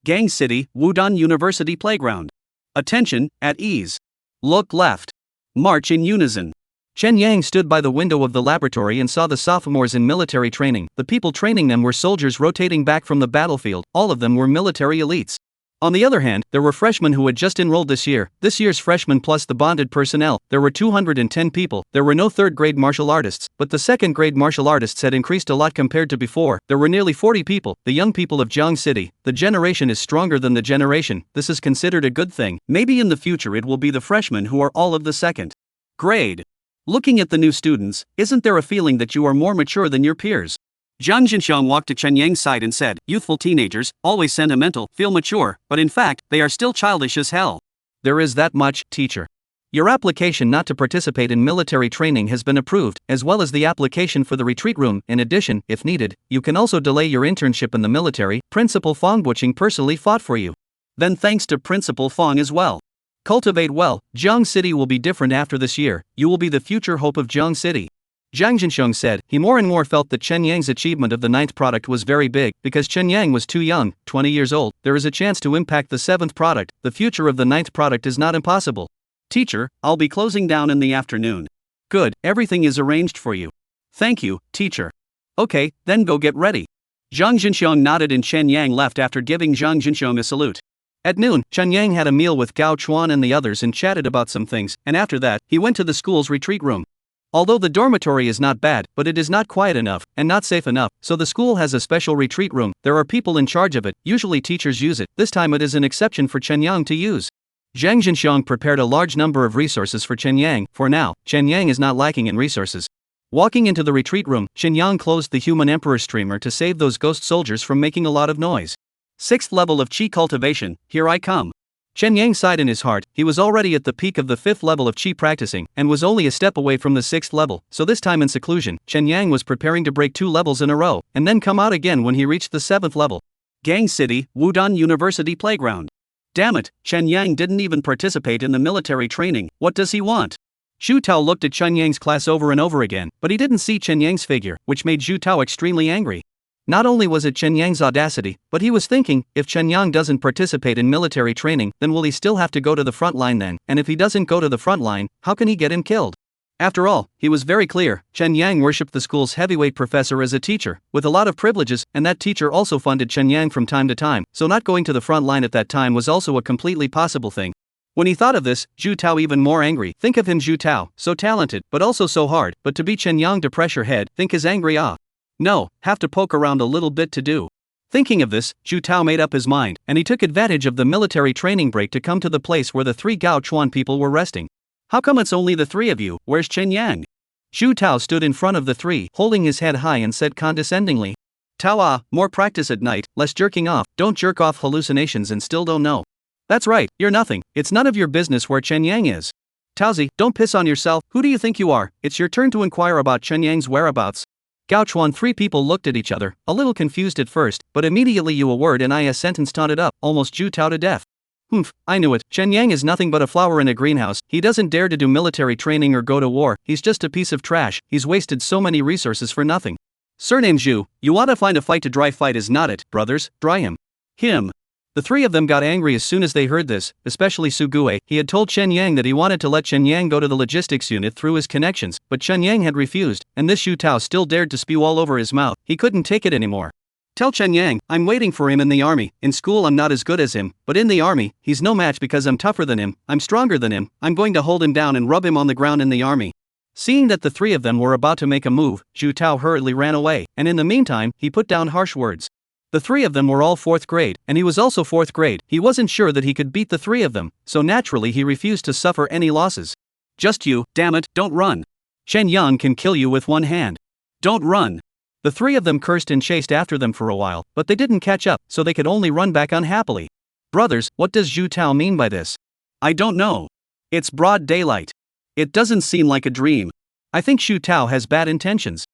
Gang City, Wudong University Playground. Attention, at ease. Look left. March in unison. Chen Yang stood by the window of the laboratory and saw the sophomores in military training. The people training them were soldiers rotating back from the battlefield. All of them were military elites. On the other hand, there were freshmen who had just enrolled this year. This year's freshmen plus the bonded personnel, there were 210 people. There were no 3rd grade martial artists, but the 2nd grade martial artists had increased a lot compared to before. There were nearly 40 people, the young people of Jiang City. The generation is stronger than the generation. This is considered a good thing. Maybe in the future it will be the freshmen who are all of the 2nd grade. Looking at the new students, isn't there a feeling that you are more mature than your peers? Zhang Jinxiong walked to Chen Yang's side and said, "Youthful teenagers, always sentimental, feel mature, but in fact, they are still childish as hell." There is that much, teacher. Your application not to participate in military training has been approved, as well as the application for the retreat room. In addition, if needed, you can also delay your internship in the military. Principal Fong Buching personally fought for you. Then thanks to Principal Fong as well. Cultivate well. Jiang City will be different after this year. You will be the future hope of Jiang City. Zhang Jinxiong said. He more and more felt that Chen Yang's achievement of the 9th product was very big. Because Chen Yang was too young, 20 years old, there is a chance to impact the 7th product. The future of the 9th product is not impossible. Teacher, I'll be closing down in the afternoon. Good, everything is arranged for you. Thank you, teacher. Okay, then go get ready. Zhang Jinxiong nodded and Chen Yang left after giving Zhang Jinxiong a salute. At noon, Chen Yang had a meal with Gao Chuan and the others and chatted about some things, and after that, he went to the school's retreat room. Although the dormitory is not bad, but it is not quiet enough, and not safe enough, so the school has a special retreat room. There are people in charge of it, usually teachers use it. This time it is an exception for Chen Yang to use. Zhang Jinxiong prepared a large number of resources for Chen Yang. For now, Chen Yang is not lacking in resources. Walking into the retreat room, Chen Yang closed the human emperor streamer to save those ghost soldiers from making a lot of noise. 6th level of Qi cultivation, here I come. Chen Yang sighed in his heart. He was already at the peak of the 5th level of Qi practicing, and was only a step away from the 6th level, so this time in seclusion, Chen Yang was preparing to break 2 levels in a row, and then come out again when he reached the 7th level. Gang City, Wudong University Playground. Damn it, Chen Yang didn't even participate in the military training. What does he want? Zhu Tao looked at Chen Yang's class over and over again, but he didn't see Chen Yang's figure, which made Zhu Tao extremely angry. Not only was it Chen Yang's audacity, but he was thinking, if Chen Yang doesn't participate in military training, then will he still have to go to the front line then? And if he doesn't go to the front line, how can he get him killed? After all, he was very clear, Chen Yang worshipped the school's heavyweight professor as a teacher, with a lot of privileges, and that teacher also funded Chen Yang from time to time, so not going to the front line at that time was also a completely possible thing. When he thought of this, Zhu Tao even more angry. Think of him, Zhu Tao, so talented, but also so hard, but to be Chen Yang to pressure head, think his angry No, have to poke around a little bit to do. Thinking of this, Zhu Tao made up his mind, and he took advantage of the military training break to come to the place where the 3 Gao Chuan people were resting. How come it's only the 3 of you? Where's Chen Yang? Zhu Tao stood in front of the 3, holding his head high and said condescendingly, Tao more practice at night, less jerking off, don't jerk off hallucinations and still don't know. That's right, you're nothing, it's none of your business where Chen Yang is. Taozi, don't piss on yourself, who do you think you are? It's your turn to inquire about Chen Yang's whereabouts. Gao Chuan. Three people looked at each other, a little confused at first, but immediately you a word and I a sentence taunted up, almost Zhu Tao to death. Humph, I knew it. Chen Yang is nothing but a flower in a greenhouse. He doesn't dare to do military training or go to war. He's just a piece of trash. He's wasted so many resources for nothing. Surname Zhu, you oughta find a fight to dry fight is not it, brothers, dry him. Him. The three of them got angry as soon as they heard this, especially Su Gue. He had told Chen Yang that he wanted to let Chen Yang go to the logistics unit through his connections, but Chen Yang had refused, and this Zhu Tao still dared to spew all over his mouth. He couldn't take it anymore. Tell Chen Yang, I'm waiting for him in the army. In school I'm not as good as him, but in the army, he's no match because I'm tougher than him, I'm stronger than him, I'm going to hold him down and rub him on the ground in the army. Seeing that the three of them were about to make a move, Zhu Tao hurriedly ran away, and in the meantime, he put down harsh words. The three of them were all 4th grade, and he was also 4th grade. He wasn't sure that he could beat the three of them, so naturally he refused to suffer any losses. Just you, damn it, don't run. Chen Yang can kill you with one hand. Don't run. The three of them cursed and chased after them for a while, but they didn't catch up, so they could only run back unhappily. Brothers, what does Zhu Tao mean by this? I don't know. It's broad daylight. It doesn't seem like a dream. I think Zhu Tao has bad intentions.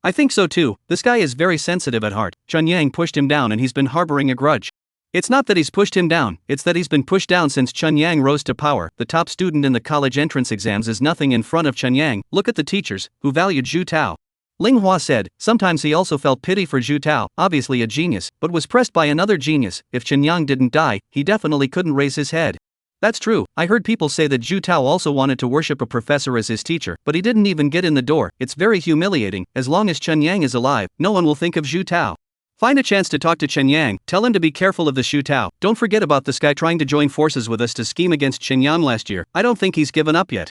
I think so too. This guy is very sensitive at heart. Chen Yang pushed him down and he's been harboring a grudge. It's not that he's pushed him down, it's that he's been pushed down since Chen Yang rose to power. The top student in the college entrance exams is nothing in front of Chen Yang. Look at the teachers, who valued Zhu Tao. Ling Hua said, sometimes he also felt pity for Zhu Tao, obviously a genius, but was pressed by another genius. If Chen Yang didn't die, he definitely couldn't raise his head. That's true. I heard people say that Zhu Tao also wanted to worship a professor as his teacher, but he didn't even get in the door. It's very humiliating. As long as Chen Yang is alive, no one will think of Zhu Tao. Find a chance to talk to Chen Yang, tell him to be careful of the Zhu Tao. Don't forget about this guy trying to join forces with us to scheme against Chen Yang last year. I don't think he's given up yet.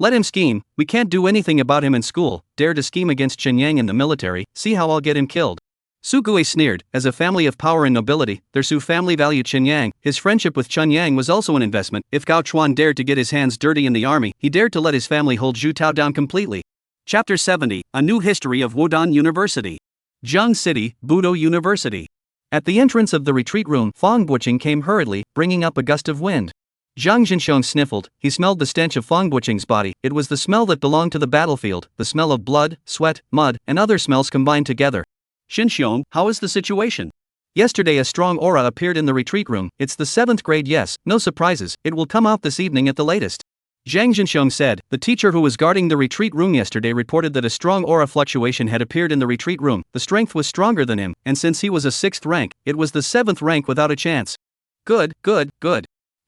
Let him scheme. We can't do anything about him in school. Dare to scheme against Chen Yang in the military. See how I'll get him killed. Su Gue sneered. As a family of power and nobility, their Su family valued Chen Yang. His friendship with Chen Yang was also an investment. If Gao Chuan dared to get his hands dirty in the army, he dared to let his family hold Zhu Tao down completely. Chapter 70, A New History of Wudong University. Jiang City, Budo University. At the entrance of the retreat room, Fang Buqing came hurriedly, bringing up a gust of wind. Zhang Jinxiong sniffled. He smelled the stench of Fang Buqing's body. It was the smell that belonged to the battlefield, the smell of blood, sweat, mud, and other smells combined together. Xinxiong, how is the situation? Yesterday a strong aura appeared in the retreat room. It's the 7th grade, yes, no surprises, it will come out this evening at the latest. Zhang Jinxiong said. The teacher who was guarding the retreat room yesterday reported that a strong aura fluctuation had appeared in the retreat room. The strength was stronger than him, and since he was a 6th rank, it was the 7th rank without a chance. Good.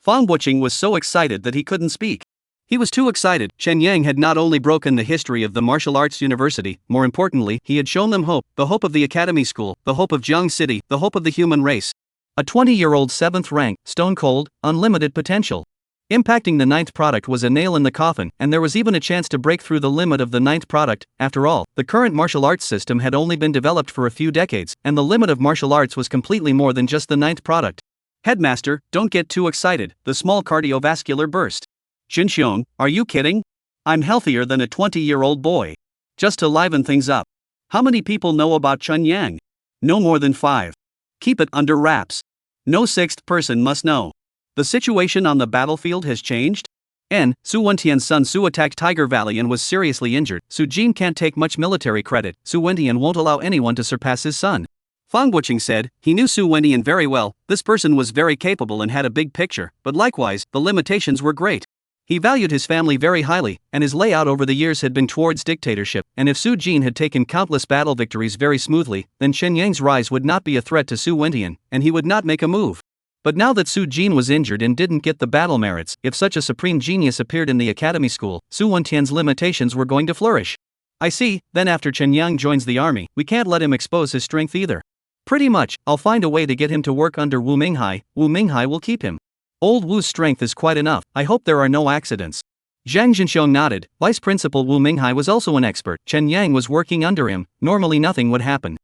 Fang Buqing was so excited that he couldn't speak. He was too excited. Chen Yang had not only broken the history of the martial arts university, more importantly, he had shown them hope, the hope of the academy school, the hope of Jiang City, the hope of the human race. A 20-year-old 7th rank, stone cold, unlimited potential. Impacting the 9th product was a nail in the coffin, and there was even a chance to break through the limit of the 9th product. After all, the current martial arts system had only been developed for a few decades, and the limit of martial arts was completely more than just the 9th product. Headmaster, don't get too excited. The small cardiovascular burst. Xinxiong, are you kidding? I'm healthier than a 20-year-old boy. Just to liven things up. How many people know about Chen Yang? No more than 5. Keep it under wraps. No 6th person must know. The situation on the battlefield has changed? Su Wentian's son Su attacked Tiger Valley and was seriously injured. Su Jin can't take much military credit. Su Wentian won't allow anyone to surpass his son. Fang Buqing said. He knew Su Wentian very well. This person was very capable and had a big picture, but likewise, the limitations were great. He valued his family very highly, and his layout over the years had been towards dictatorship, and if Su Jin had taken countless battle victories very smoothly, then Chen Yang's rise would not be a threat to Su Wentian, and he would not make a move. But now that Su Jin was injured and didn't get the battle merits, if such a supreme genius appeared in the academy school, Su Wentian's limitations were going to flourish. I see, then after Chen Yang joins the army, we can't let him expose his strength either. Pretty much, I'll find a way to get him to work under Wu Minghai. Wu Minghai will keep him. Old Wu's strength is quite enough. I hope there are no accidents. Zhang Jinxiong nodded. Vice Principal Wu Minghai was also an expert. Chen Yang was working under him. Normally nothing would happen.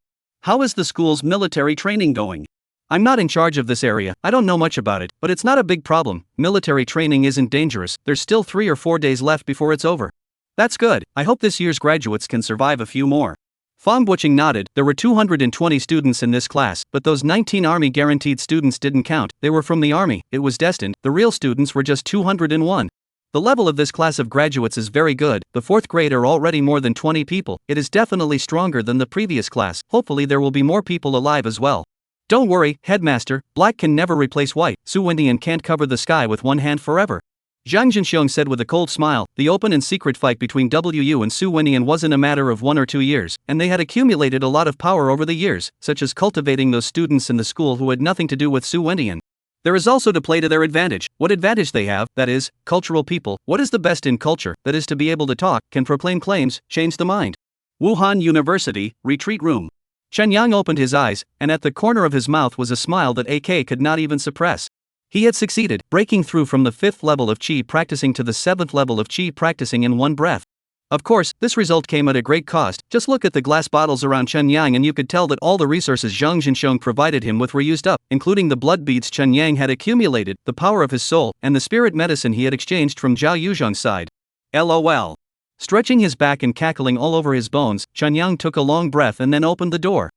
How is the school's military training going? I'm not in charge of this area. I don't know much about it, but it's not a big problem. Military training isn't dangerous. There's still 3 or 4 days left before it's over. That's good. I hope this year's graduates can survive a few more. Fang Buqing nodded. There were 220 students in this class, but those 19 army guaranteed students didn't count. They were from the army. It was destined. The real students were just 201. The level of this class of graduates is very good. The 4th grade are already more than 20 people. It is definitely stronger than the previous class. Hopefully there will be more people alive as well. Don't worry, headmaster, black can never replace white. Su Wendian can't cover the sky with one hand forever. Zhang Jinxiong said with a cold smile. The open and secret fight between Wu and Su Wendian wasn't a matter of 1 or 2 years, and they had accumulated a lot of power over the years, such as cultivating those students in the school who had nothing to do with Su Wendian. There is also to play to their advantage. What advantage they have, that is, cultural people. What is the best in culture, that is to be able to talk, can proclaim claims, change the mind. Wuhan University, retreat room. Chen Yang opened his eyes, and at the corner of his mouth was a smile that AK could not even suppress. He had succeeded, breaking through from the 5th level of Qi practicing to the 7th level of Qi practicing in one breath. Of course, this result came at a great cost. Just look at the glass bottles around Chen Yang and you could tell that all the resources Zhang Jinxiong provided him with were used up, including the blood beads Chen Yang had accumulated, the power of his soul, and the spirit medicine he had exchanged from Zhao Yuzhong's side. LOL. Stretching his back and cackling all over his bones, Chen Yang took a long breath and then opened the door.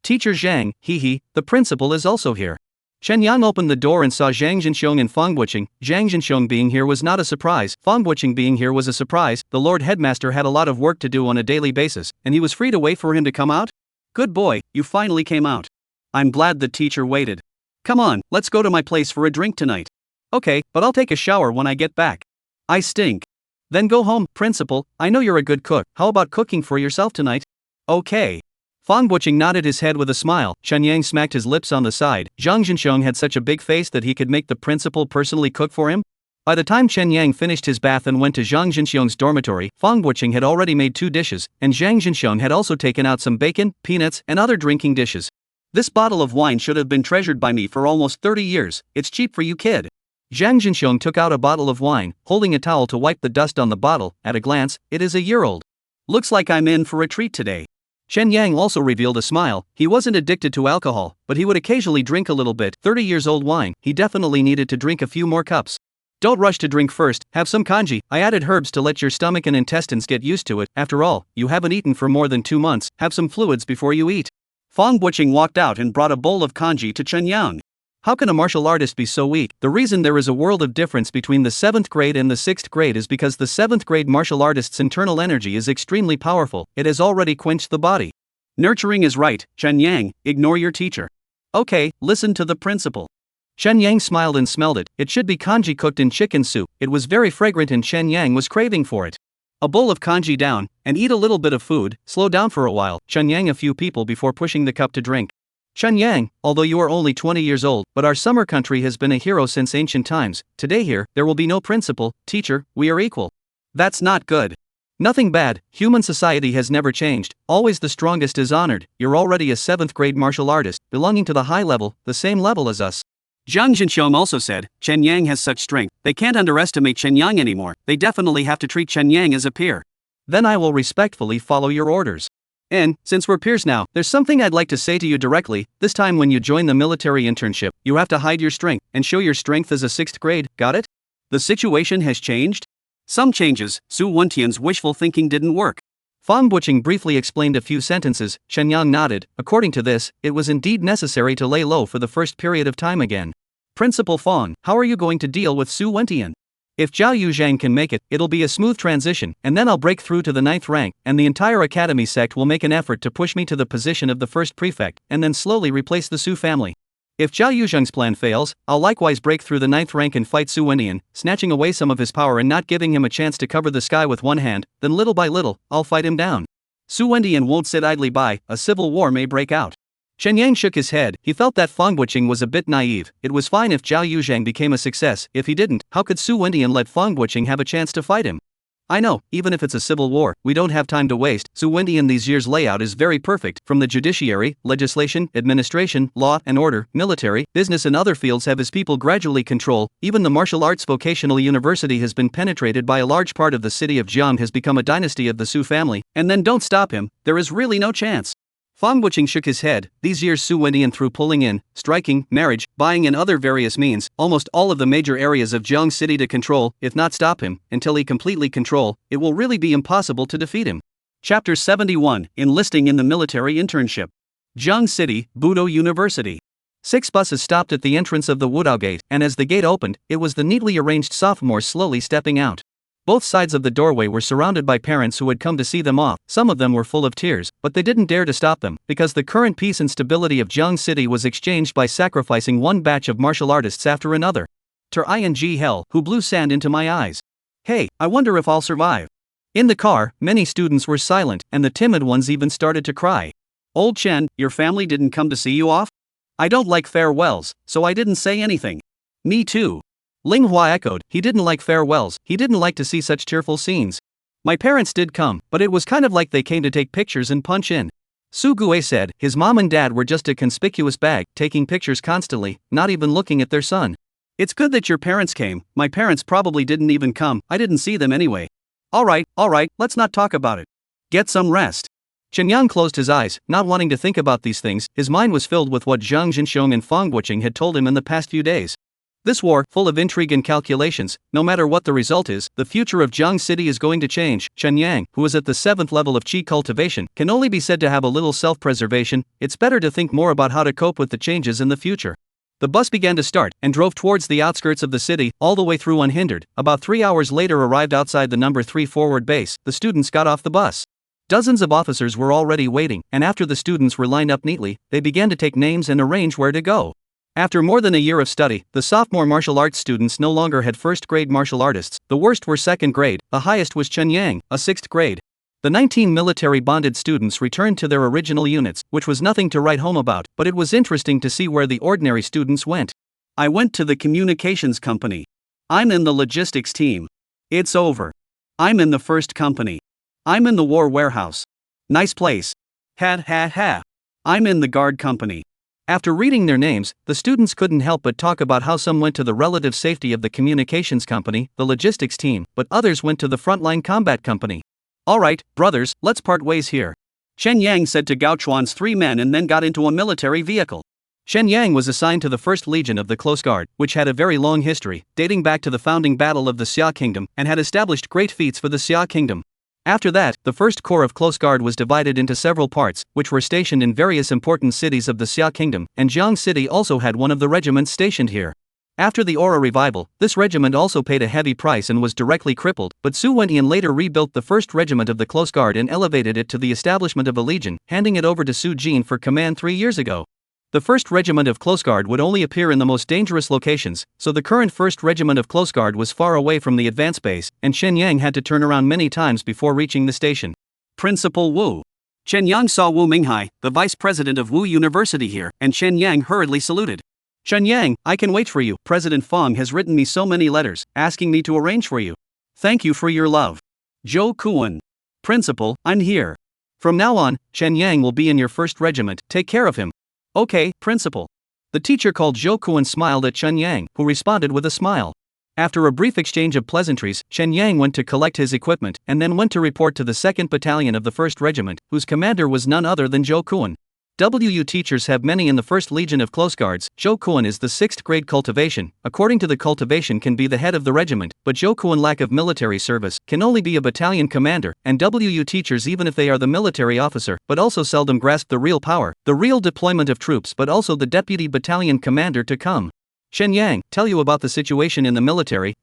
Teacher Zhang, hee, the principal is also here. Chen Yang opened the door and saw Zhang Jinxiong and Fang Buqing. Zhang Jinxiong being here was not a surprise. Fang Buqing being here was a surprise. The Lord Headmaster had a lot of work to do on a daily basis, and he was free to wait for him to come out? Good boy, you finally came out. I'm glad the teacher waited. Come on, let's go to my place for a drink tonight. Okay, but I'll take a shower when I get back. I stink. Then go home, principal. I know you're a good cook. How about cooking for yourself tonight? Okay. Fang Buqing nodded his head with a smile. Chen Yang smacked his lips on the side. Zhang Jinxiong had such a big face that he could make the principal personally cook for him? By the time Chen Yang finished his bath and went to Zhang Jinxiong's dormitory, Fang Buqing had already made 2 dishes, and Zhang Jinxiong had also taken out some bacon, peanuts, and other drinking dishes. This bottle of wine should have been treasured by me for almost 30 years. It's cheap for you, kid. Zhang Jinxiong took out a bottle of wine, holding a towel to wipe the dust on the bottle. At a glance, it is a year old. Looks like I'm in for a treat today. Chen Yang also revealed a smile. He wasn't addicted to alcohol, but he would occasionally drink a little bit. 30 years old wine, he definitely needed to drink a few more cups. Don't rush to drink first, have some kanji. I added herbs to let your stomach and intestines get used to it. After all, you haven't eaten for more than 2 months, have some fluids before you eat. Fang Buqing walked out and brought a bowl of kanji to Chen Yang. How can a martial artist be so weak? The reason there is a world of difference between the 7th grade and the 6th grade is because the 7th grade martial artist's internal energy is extremely powerful. It has already quenched the body. Nurturing is right, Chen Yang, ignore your teacher. Okay, listen to the principal. Chen Yang smiled and smelled it. It should be kanji cooked in chicken soup. It was very fragrant and Chen Yang was craving for it. A bowl of kanji down, and eat a little bit of food, slow down for a while. Chen Yang a few people before pushing the cup to drink. Chen Yang, although you are only 20 years old, but our summer country has been a hero since ancient times. Today here, there will be no principal, teacher, we are equal. That's not good. Nothing bad, human society has never changed, always the strongest is honored. You're already a 7th grade martial artist, belonging to the high level, the same level as us. Zhang Jinxiong also said, Chen Yang has such strength, they can't underestimate Chen Yang anymore, they definitely have to treat Chen Yang as a peer. Then I will respectfully follow your orders. And, since we're peers now, there's something I'd like to say to you directly. This time when you join the military internship, you have to hide your strength, and show your strength as a 6th grade, got it? The situation has changed? Some changes. Su Wentian's wishful thinking didn't work. Fang Buqing briefly explained a few sentences. Chen Yang nodded. According to this, it was indeed necessary to lay low for the first period of time again. Principal Fang, how are you going to deal with Su Wentian? If Zhao Yuzhang can make it, it'll be a smooth transition, and then I'll break through to the 9th rank, and the entire academy sect will make an effort to push me to the position of the first prefect, and then slowly replace the Su family. If Zhao Yuzhang's plan fails, I'll likewise break through the 9th rank and fight Su Wentian, snatching away some of his power and not giving him a chance to cover the sky with one hand, then little by little, I'll fight him down. Su Wentian won't sit idly by, a civil war may break out. Chen Yang shook his head. He felt that Fang Buqing was a bit naive. It was fine if Zhao Yuzhang became a success. If he didn't, how could Su Wentian let Fang Buqing have a chance to fight him? I know, even if it's a civil war, we don't have time to waste. Su Wentian these years' layout is very perfect. From the judiciary, legislation, administration, law and order, military, business and other fields have his people gradually control. Even the martial arts vocational university has been penetrated by a large part of the city of Jiang has become a dynasty of the Su family. And then don't stop him, there is really no chance. Fang Buqing shook his head. These years Su Wentian through pulling in, striking, marriage, buying and other various means, almost all of the major areas of Jiang City to control, if not stop him, until he completely control, it will really be impossible to defeat him. Chapter 71, Enlisting in the Military Internship. Jiang City, Budo University. 6 buses stopped at the entrance of the Wudao gate, and as the gate opened, it was the neatly arranged sophomores slowly stepping out. Both sides of the doorway were surrounded by parents who had come to see them off. Some of them were full of tears, but they didn't dare to stop them, because the current peace and stability of Jiang City was exchanged by sacrificing one batch of martial artists after another. Ing hell, who blew sand into my eyes. Hey, I wonder if I'll survive. In the car, many students were silent, and the timid ones even started to cry. Old Chen, your family didn't come to see you off? I don't like farewells, so I didn't say anything. Me too. Ling Hua echoed, he didn't like farewells, he didn't like to see such tearful scenes. My parents did come, but it was kind of like they came to take pictures and punch in. Su Gue said, his mom and dad were just a conspicuous bag, taking pictures constantly, not even looking at their son. It's good that your parents came, my parents probably didn't even come, I didn't see them anyway. Alright, let's not talk about it. Get some rest. Chen Yang closed his eyes, not wanting to think about these things. His mind was filled with what Zhang Jinxiong and Fang Guoqing had told him in the past few days. This war, full of intrigue and calculations, no matter what the result is, the future of Jiang City is going to change. Chen Yang, who is at the 7th level of Qi cultivation, can only be said to have a little self-preservation. It's better to think more about how to cope with the changes in the future. The bus began to start, and drove towards the outskirts of the city, all the way through unhindered. About 3 hours later arrived outside the number 3 forward base. The students got off the bus. Dozens of officers were already waiting, and after the students were lined up neatly, they began to take names and arrange where to go. After more than a year of study, the sophomore martial arts students no longer had first-grade martial artists. The worst were second grade, the highest was Chen Yang, a 6th grade. The 19 military-bonded students returned to their original units, which was nothing to write home about, but it was interesting to see where the ordinary students went. I went to the communications company. I'm in the logistics team. It's over. I'm in the first company. I'm in the war warehouse. Nice place. Ha. I'm in the guard company. After reading their names, the students couldn't help but talk about how some went to the relative safety of the communications company, the logistics team, but others went to the frontline combat company. Alright, brothers, let's part ways here. Chen Yang said to Gao Chuan's 3 men and then got into a military vehicle. Chen Yang was assigned to the 1st Legion of the Close Guard, which had a very long history, dating back to the founding battle of the Xia Kingdom, and had established great feats for the Xia Kingdom. After that, the 1st Corps of Close Guard was divided into several parts, which were stationed in various important cities of the Xia Kingdom, and Jiang City also had one of the regiments stationed here. After the Aura revival, this regiment also paid a heavy price and was directly crippled, but Su Wentian later rebuilt the 1st Regiment of the Close Guard and elevated it to the establishment of a legion, handing it over to Su Jin for command 3 years ago. The 1st Regiment of Close Guard would only appear in the most dangerous locations, so the current 1st Regiment of Close Guard was far away from the advance base, and Chen Yang had to turn around many times before reaching the station. Principal Wu. Chen Yang saw Wu Minghai, the vice president of Wu University here, and Chen Yang hurriedly saluted. Chen Yang, I can wait for you. President Fang has written me so many letters, asking me to arrange for you. Thank you for your love. Zhou Kuan. Principal, I'm here. From now on, Chen Yang will be in your 1st regiment, take care of him. Okay, Principal. The teacher called Zhou Kuan smiled at Chen Yang, who responded with a smile. After a brief exchange of pleasantries, Chen Yang went to collect his equipment, and then went to report to the 2nd Battalion of the 1st Regiment, whose commander was none other than Zhou Kuan. WU teachers have many in the 1st Legion of Close Guards. Zhou Kuan is the 6th grade cultivation, according to the cultivation can be the head of the regiment, but Zhou Kuan lack of military service, can only be a battalion commander, and WU teachers even if they are the military officer, but also seldom grasp the real power, the real deployment of troops but also the deputy battalion commander to come. Chen Yang, tell you about the situation in the military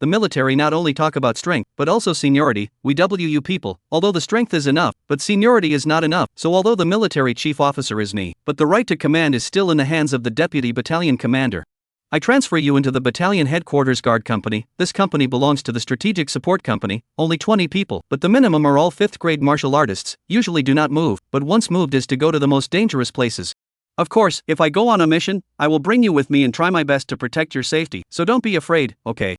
not only talk about strength, but also seniority. We WU people, although the strength is enough, but seniority is not enough, so although the military chief officer is me, but the right to command is still in the hands of the deputy battalion commander. I transfer you into the battalion headquarters guard company. This company belongs to the strategic support company, only 20 people, but the minimum are all 5th grade martial artists, usually do not move, but once moved is to go to the most dangerous places. Of course, if I go on a mission, I will bring you with me and try my best to protect your safety, so don't be afraid, okay?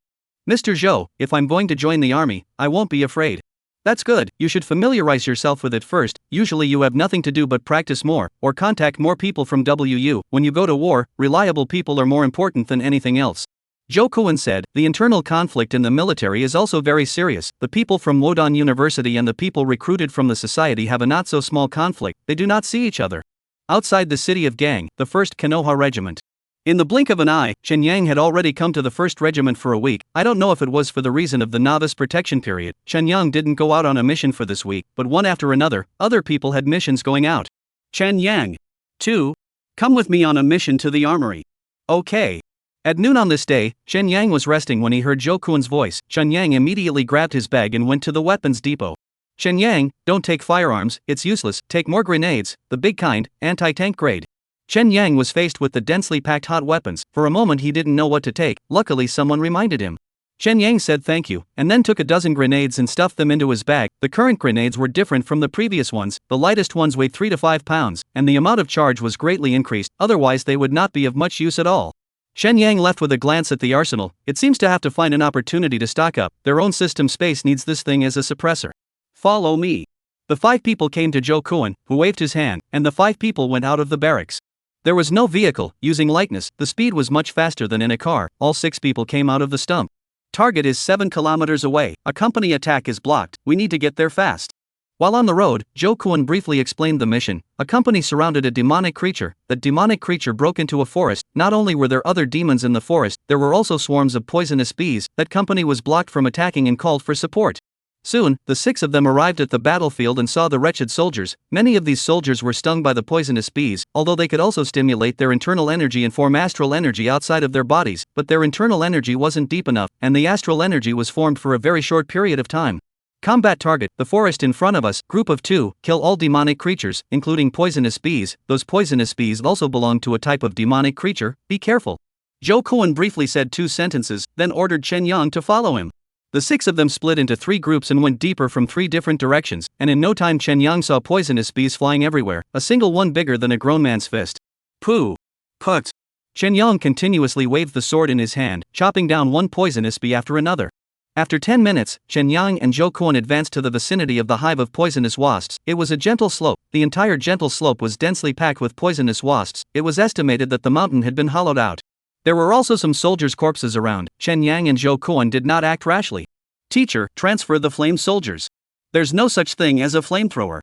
Mr. Zhou, if I'm going to join the army, I won't be afraid. That's good, you should familiarize yourself with it first. Usually you have nothing to do but practice more, or contact more people from WU. When you go to war, reliable people are more important than anything else. Zhou Kuan said, the internal conflict in the military is also very serious. The people from Wodan University and the people recruited from the society have a not so small conflict, they do not see each other. Outside the city of Gang, the 1st Konoha Regiment. In the blink of an eye, Chen Yang had already come to the 1st Regiment for a week. I don't know if it was for the reason of the novice protection period. Chen Yang didn't go out on a mission for this week, but one after another, other people had missions going out. Chen Yang. 2. Come with me on a mission to the armory. Okay. At noon on this day, Chen Yang was resting when he heard Zhou Kuan's voice. Chen Yang immediately grabbed his bag and went to the weapons depot. Chen Yang, don't take firearms, it's useless, take more grenades, the big kind, anti-tank grade. Chen Yang was faced with the densely packed hot weapons. For a moment he didn't know what to take, luckily someone reminded him. Chen Yang said thank you, and then took a dozen grenades and stuffed them into his bag. The current grenades were different from the previous ones, the lightest ones weighed 3 to 5 pounds, and the amount of charge was greatly increased, otherwise they would not be of much use at all. Chen Yang left with a glance at the arsenal. It seems to have to find an opportunity to stock up, their own system space needs this thing as a suppressor. Follow me. The 5 people came to Zhou Kuan, who waved his hand, and the 5 people went out of the barracks. There was no vehicle, using lightness, the speed was much faster than in a car. All 6 people came out of the stump. Target is 7 kilometers away, a company attack is blocked, we need to get there fast. While on the road, Zhou Kuan briefly explained the mission. A company surrounded a demonic creature. That demonic creature broke into a forest. Not only were there other demons in the forest, there were also swarms of poisonous bees. That company was blocked from attacking and called for support. Soon, the 6 of them arrived at the battlefield and saw the wretched soldiers. Many of these soldiers were stung by the poisonous bees, although they could also stimulate their internal energy and form astral energy outside of their bodies, but their internal energy wasn't deep enough, and the astral energy was formed for a very short period of time. Combat target, the forest in front of us, group of 2, kill all demonic creatures, including poisonous bees. Those poisonous bees also belong to a type of demonic creature, be careful. Zhou Kuan briefly said 2 sentences, then ordered Chen Yang to follow him. The 6 of them split into 3 groups and went deeper from 3 different directions, and in no time Chen Yang saw poisonous bees flying everywhere, a single one bigger than a grown man's fist. Pooh! Put! Chen Yang continuously waved the sword in his hand, chopping down one poisonous bee after another. After 10 minutes, Chen Yang and Zhou Kuan advanced to the vicinity of the hive of poisonous wasps. It was a gentle slope. The entire gentle slope was densely packed with poisonous wasps. It was estimated that the mountain had been hollowed out. There were also some soldiers' corpses around. Chen Yang and Zhou Kuan did not act rashly. Teacher, transfer the flame soldiers. There's no such thing as a flamethrower.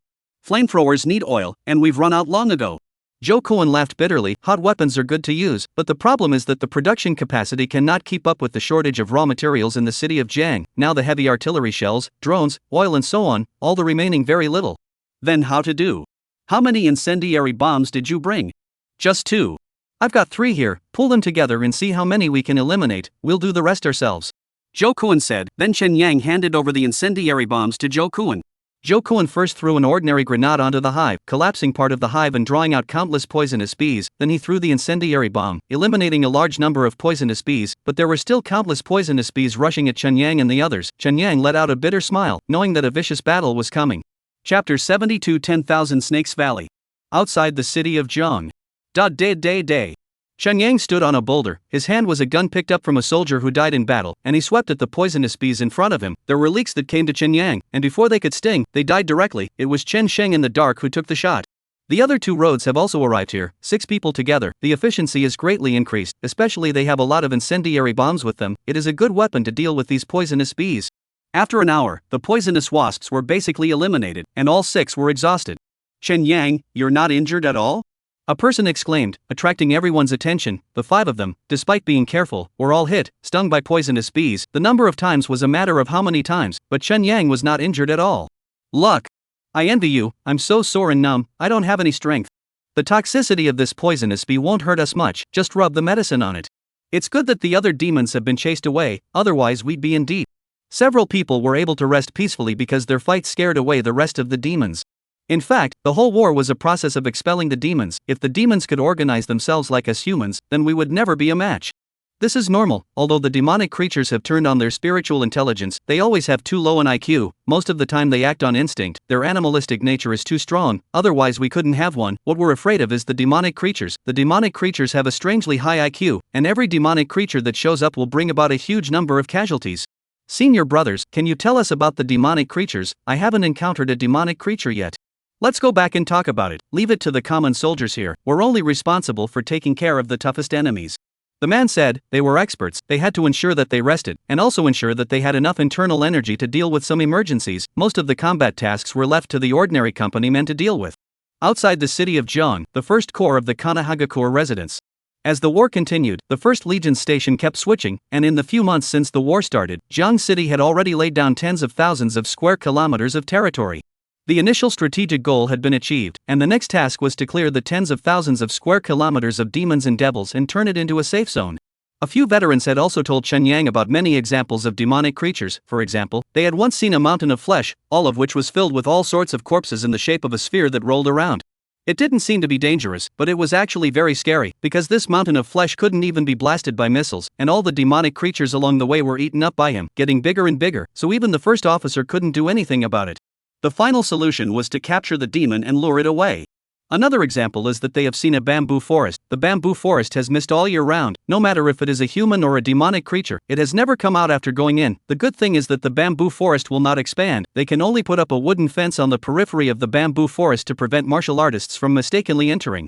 Flamethrowers need oil, and we've run out long ago. Zhou Kuan laughed bitterly. Hot weapons are good to use, but the problem is that the production capacity cannot keep up with the shortage of raw materials in the city of Jiang. Now the heavy artillery shells, drones, oil and so on, all the remaining very little. Then how to do? How many incendiary bombs did you bring? Just 2. I've got 3 here, pull them together and see how many we can eliminate, we'll do the rest ourselves. Zhou Kuan said, then Chen Yang handed over the incendiary bombs to Zhou Kuan. Zhou Kuan first threw an ordinary grenade onto the hive, collapsing part of the hive and drawing out countless poisonous bees. Then he threw the incendiary bomb, eliminating a large number of poisonous bees, but there were still countless poisonous bees rushing at Chen Yang and the others. Chen Yang let out a bitter smile, knowing that a vicious battle was coming. Chapter 72 10,000 Snakes Valley. Outside the city of Jiang. Day. Chen Yang stood on a boulder, his hand was a gun picked up from a soldier who died in battle, and he swept at the poisonous bees in front of him. There were leaks that came to Chen Yang, and before they could sting, they died directly. It was Chen Sheng in the dark who took the shot. The other 2 roads have also arrived here, 6 people together. The efficiency is greatly increased, especially they have a lot of incendiary bombs with them. It is a good weapon to deal with these poisonous bees. After an hour, the poisonous wasps were basically eliminated, and all 6 were exhausted. Chen Yang, you're not injured at all? A person exclaimed, attracting everyone's attention. The 5 of them, despite being careful, were all hit, stung by poisonous bees. The number of times was a matter of how many times, but Chen Yang was not injured at all. Luck! I envy you, I'm so sore and numb, I don't have any strength. The toxicity of this poisonous bee won't hurt us much, just rub the medicine on it. It's good that the other demons have been chased away, otherwise we'd be in deep. Several people were able to rest peacefully because their fight scared away the rest of the demons. In fact, the whole war was a process of expelling the demons. If the demons could organize themselves like us humans, then we would never be a match. This is normal, although the demonic creatures have turned on their spiritual intelligence, they always have too low an IQ, most of the time they act on instinct, their animalistic nature is too strong, otherwise we couldn't have one. What we're afraid of is the demonic creatures. The demonic creatures have a strangely high IQ, and every demonic creature that shows up will bring about a huge number of casualties. Senior brothers, can you tell us about the demonic creatures? I haven't encountered a demonic creature yet. Let's go back and talk about it, leave it to the common soldiers here, we're only responsible for taking care of the toughest enemies. The man said, they were experts, they had to ensure that they rested, and also ensure that they had enough internal energy to deal with some emergencies. Most of the combat tasks were left to the ordinary company men to deal with. Outside the city of Jiang, the first corps of the Kanahagakure residents. As the war continued, the 1st Legion's station kept switching, and in the few months since the war started, Jiang City had already laid down tens of thousands of square kilometers of territory. The initial strategic goal had been achieved, and the next task was to clear the tens of thousands of square kilometers of demons and devils and turn it into a safe zone. A few veterans had also told Chen Yang about many examples of demonic creatures. For example, they had once seen a mountain of flesh, all of which was filled with all sorts of corpses in the shape of a sphere that rolled around. It didn't seem to be dangerous, but it was actually very scary, because this mountain of flesh couldn't even be blasted by missiles, and all the demonic creatures along the way were eaten up by him, getting bigger and bigger, so even the first officer couldn't do anything about it. The final solution was to capture the demon and lure it away. Another example is that they have seen a bamboo forest. The bamboo forest has mist all year round, no matter if it is a human or a demonic creature, it has never come out after going in. The good thing is that the bamboo forest will not expand, they can only put up a wooden fence on the periphery of the bamboo forest to prevent martial artists from mistakenly entering.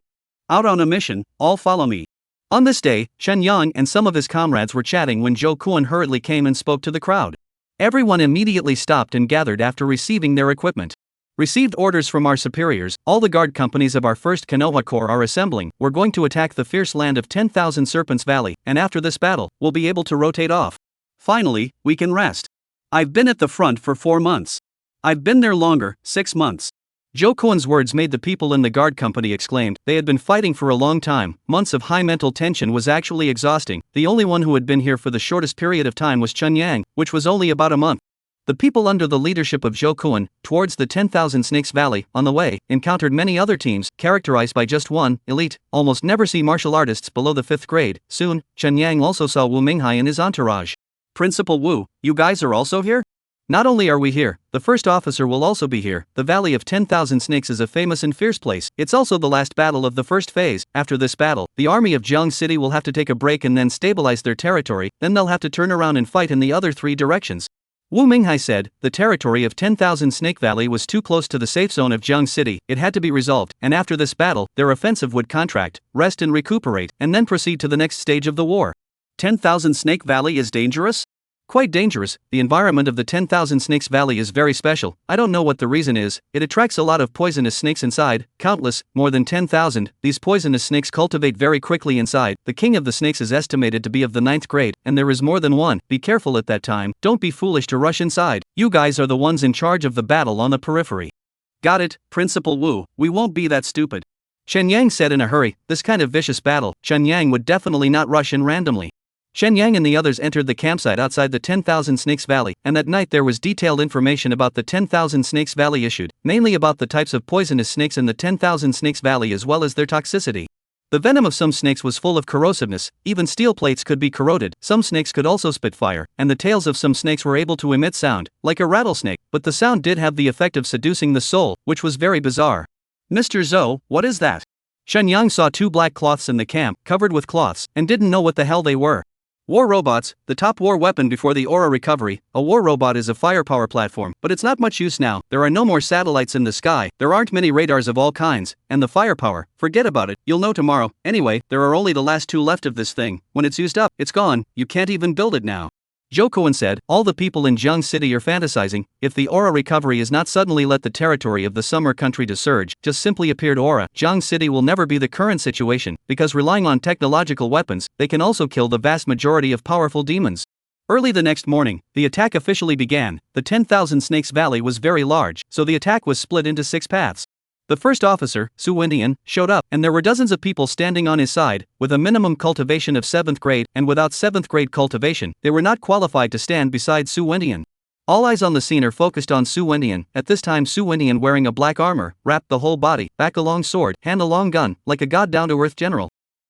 Out on a mission, all follow me. On this day, Chen Yang and some of his comrades were chatting when Zhou Kuan hurriedly came and spoke to the crowd. Everyone immediately stopped and gathered after receiving their equipment. Received orders from our superiors, all the guard companies of our 1st Manhwa Corps are assembling. We're going to attack the fierce land of 10,000 Serpents Valley, and after this battle, we'll be able to rotate off. Finally, we can rest. I've been at the front for 4 months. I've been there longer, 6 months. Zhou Kuan's words made the people in the guard company exclaim. They had been fighting for a long time. Months of high mental tension was actually exhausting. The only one who had been here for the shortest period of time was Chen Yang, which was only about a month. The people under the leadership of Zhou Kuan, towards the 10,000 Snakes Valley, on the way, encountered many other teams, characterized by just one, elite, almost never see martial artists below the 5th grade. Soon, Chen Yang also saw Wu Minghai and his entourage. Principal Wu, you guys are also here? Not only are we here, the first officer will also be here. The Valley of 10,000 Snakes is a famous and fierce place. It's also the last battle of the first phase. After this battle, the army of Jiang City will have to take a break and then stabilize their territory, then they'll have to turn around and fight in the other 3 directions. Wu Minghai said, the territory of 10,000 Snake Valley was too close to the safe zone of Jiang City, it had to be resolved, and after this battle, their offensive would contract, rest and recuperate, and then proceed to the next stage of the war. 10,000 Snake Valley is dangerous? Quite dangerous. The environment of the 10,000 Snakes Valley is very special. I don't know what the reason is. It attracts a lot of poisonous snakes inside, countless, more than 10,000. These poisonous snakes cultivate very quickly inside. The king of the snakes is estimated to be of the 9th grade, and there is more than one. Be careful at that time. Don't be foolish to rush inside. You guys are the ones in charge of the battle on the periphery. Got it, Principal Wu. We won't be that stupid. Chen Yang said in a hurry. This kind of vicious battle, Chen Yang would definitely not rush in randomly. Chen Yang and the others entered the campsite outside the 10,000 Snakes Valley, and that night there was detailed information about the 10,000 Snakes Valley issued, mainly about the types of poisonous snakes in the 10,000 Snakes Valley as well as their toxicity. The venom of some snakes was full of corrosiveness, even steel plates could be corroded, some snakes could also spit fire, and the tails of some snakes were able to emit sound, like a rattlesnake, but the sound did have the effect of seducing the soul, which was very bizarre. Mr. Zhou, what is that? Chen Yang saw 2 black cloths in the camp, covered with cloths, and didn't know what the hell they were. War robots, the top war weapon before the aura recovery. A war robot is a firepower platform, but it's not much use now. There are no more satellites in the sky, there aren't many radars of all kinds, and the firepower, forget about it, you'll know tomorrow. Anyway, there are only the last 2 left of this thing. When it's used up, it's gone, you can't even build it now. Zhou Kuan said, all the people in Jiang City are fantasizing. If the aura recovery is not suddenly let the territory of the summer country to surge, just simply appeared aura, Jiang City will never be the current situation, because relying on technological weapons, they can also kill the vast majority of powerful demons. Early the next morning, the attack officially began. The 10,000 Snakes Valley was very large, so the attack was split into 6 paths. The first officer, Su Wendian, showed up, and there were dozens of people standing on his side. With a minimum cultivation of 7th grade, and without 7th grade cultivation, they were not qualified to stand beside Su Wendian. All eyes on the scene are focused on Su Wendian. At this time Su Wendian wearing a black armor, wrapped the whole body, back a long sword, hand a long gun, like a god down-to-earth general.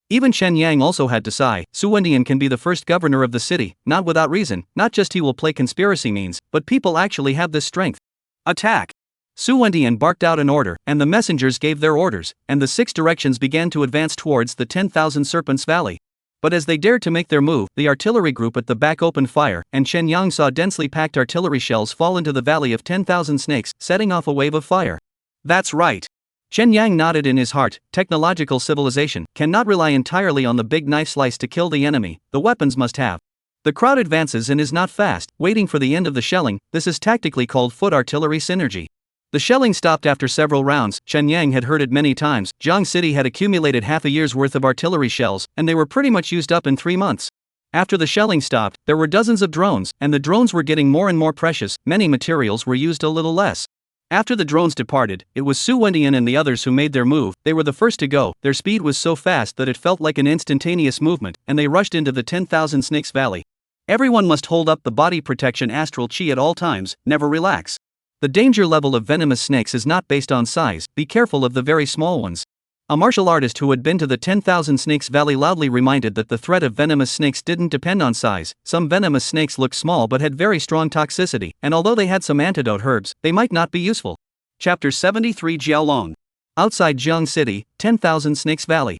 Even Chen Yang also had to sigh. Su Wendian can be the first governor of the city, not without reason. Not just he will play conspiracy means, but people actually have this strength. Attack! Su Wendian barked out an order, and the messengers gave their orders, and the 6 directions began to advance towards the 10,000 Serpents Valley. But as they dared to make their move, the artillery group at the back opened fire, and Chen Yang saw densely packed artillery shells fall into the Valley of 10,000 Snakes, setting off a wave of fire. That's right. Chen Yang nodded in his heart. Technological civilization cannot rely entirely on the big knife slice to kill the enemy, the weapons must have. The crowd advances and is not fast, waiting for the end of the shelling. This is tactically called foot artillery synergy. The shelling stopped after several rounds. Chen Yang had heard it many times. Jiang City had accumulated half a year's worth of artillery shells, and they were pretty much used up in 3 months. After the shelling stopped, there were dozens of drones, and the drones were getting more and more precious. Many materials were used a little less. After the drones departed, it was Su Wendian and the others who made their move. They were the first to go. Their speed was so fast that it felt like an instantaneous movement, and they rushed into the 10,000 Snakes Valley. Everyone must hold up the body protection astral chi at all times, never relax. The danger level of venomous snakes is not based on size, be careful of the very small ones. A martial artist who had been to the 10,000 Snakes Valley loudly reminded that the threat of venomous snakes didn't depend on size. Some venomous snakes looked small but had very strong toxicity, and although they had some antidote herbs, they might not be useful. Chapter 73 Jiaolong. Outside Jiang City, 10,000 Snakes Valley.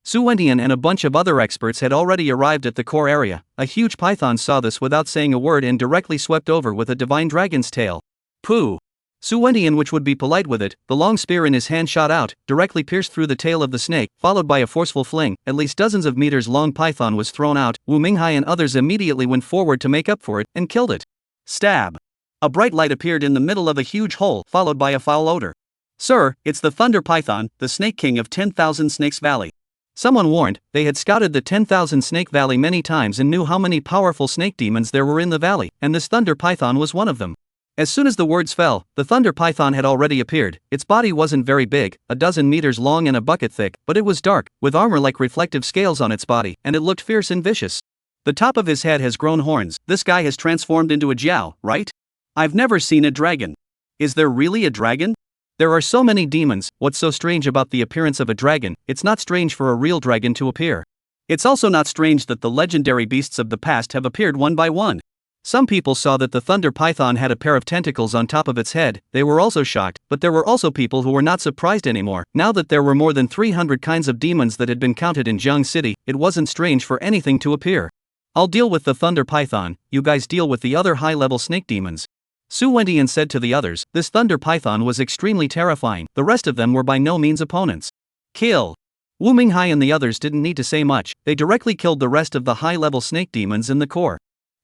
Su Wendian and a bunch of other experts had already arrived at the core area. A huge python saw this without saying a word and directly swept over with a divine dragon's tail. Pooh! Su Wendian, which would be polite with it, the long spear in his hand shot out, directly pierced through the tail of the snake, followed by a forceful fling. At least dozens of meters long python was thrown out. Wu Minghai and others immediately went forward to make up for it, and killed it. Stab! A bright light appeared in the middle of a huge hole, followed by a foul odor. Sir, it's the Thunder Python, the Snake King of 10,000 Snakes Valley. Someone warned. They had scouted the 10,000 Snake Valley many times and knew how many powerful snake demons there were in the valley, and this Thunder Python was one of them. As soon as the words fell, the Thunder Python had already appeared. Its body wasn't very big, a dozen meters long and a bucket thick, but it was dark, with armor like reflective scales on its body, and it looked fierce and vicious. The top of his head has grown horns. This guy has transformed into a jiao, right? I've never seen a dragon. Is there really a dragon? There are so many demons. What's so strange about the appearance of a dragon? It's not strange for a real dragon to appear. It's also not strange that the legendary beasts of the past have appeared one by one. Some people saw that the Thunder Python had a pair of tentacles on top of its head. They were also shocked, but there were also people who were not surprised anymore. Now that there were more than 300 kinds of demons that had been counted in Jiang City, it wasn't strange for anything to appear. I'll deal with the Thunder Python, you guys deal with the other high-level snake demons. Su Wendian said to the others. This Thunder Python was extremely terrifying. The rest of them were by no means opponents. Kill! Wu Minghai and the others didn't need to say much. They directly killed the rest of the high-level snake demons in the core.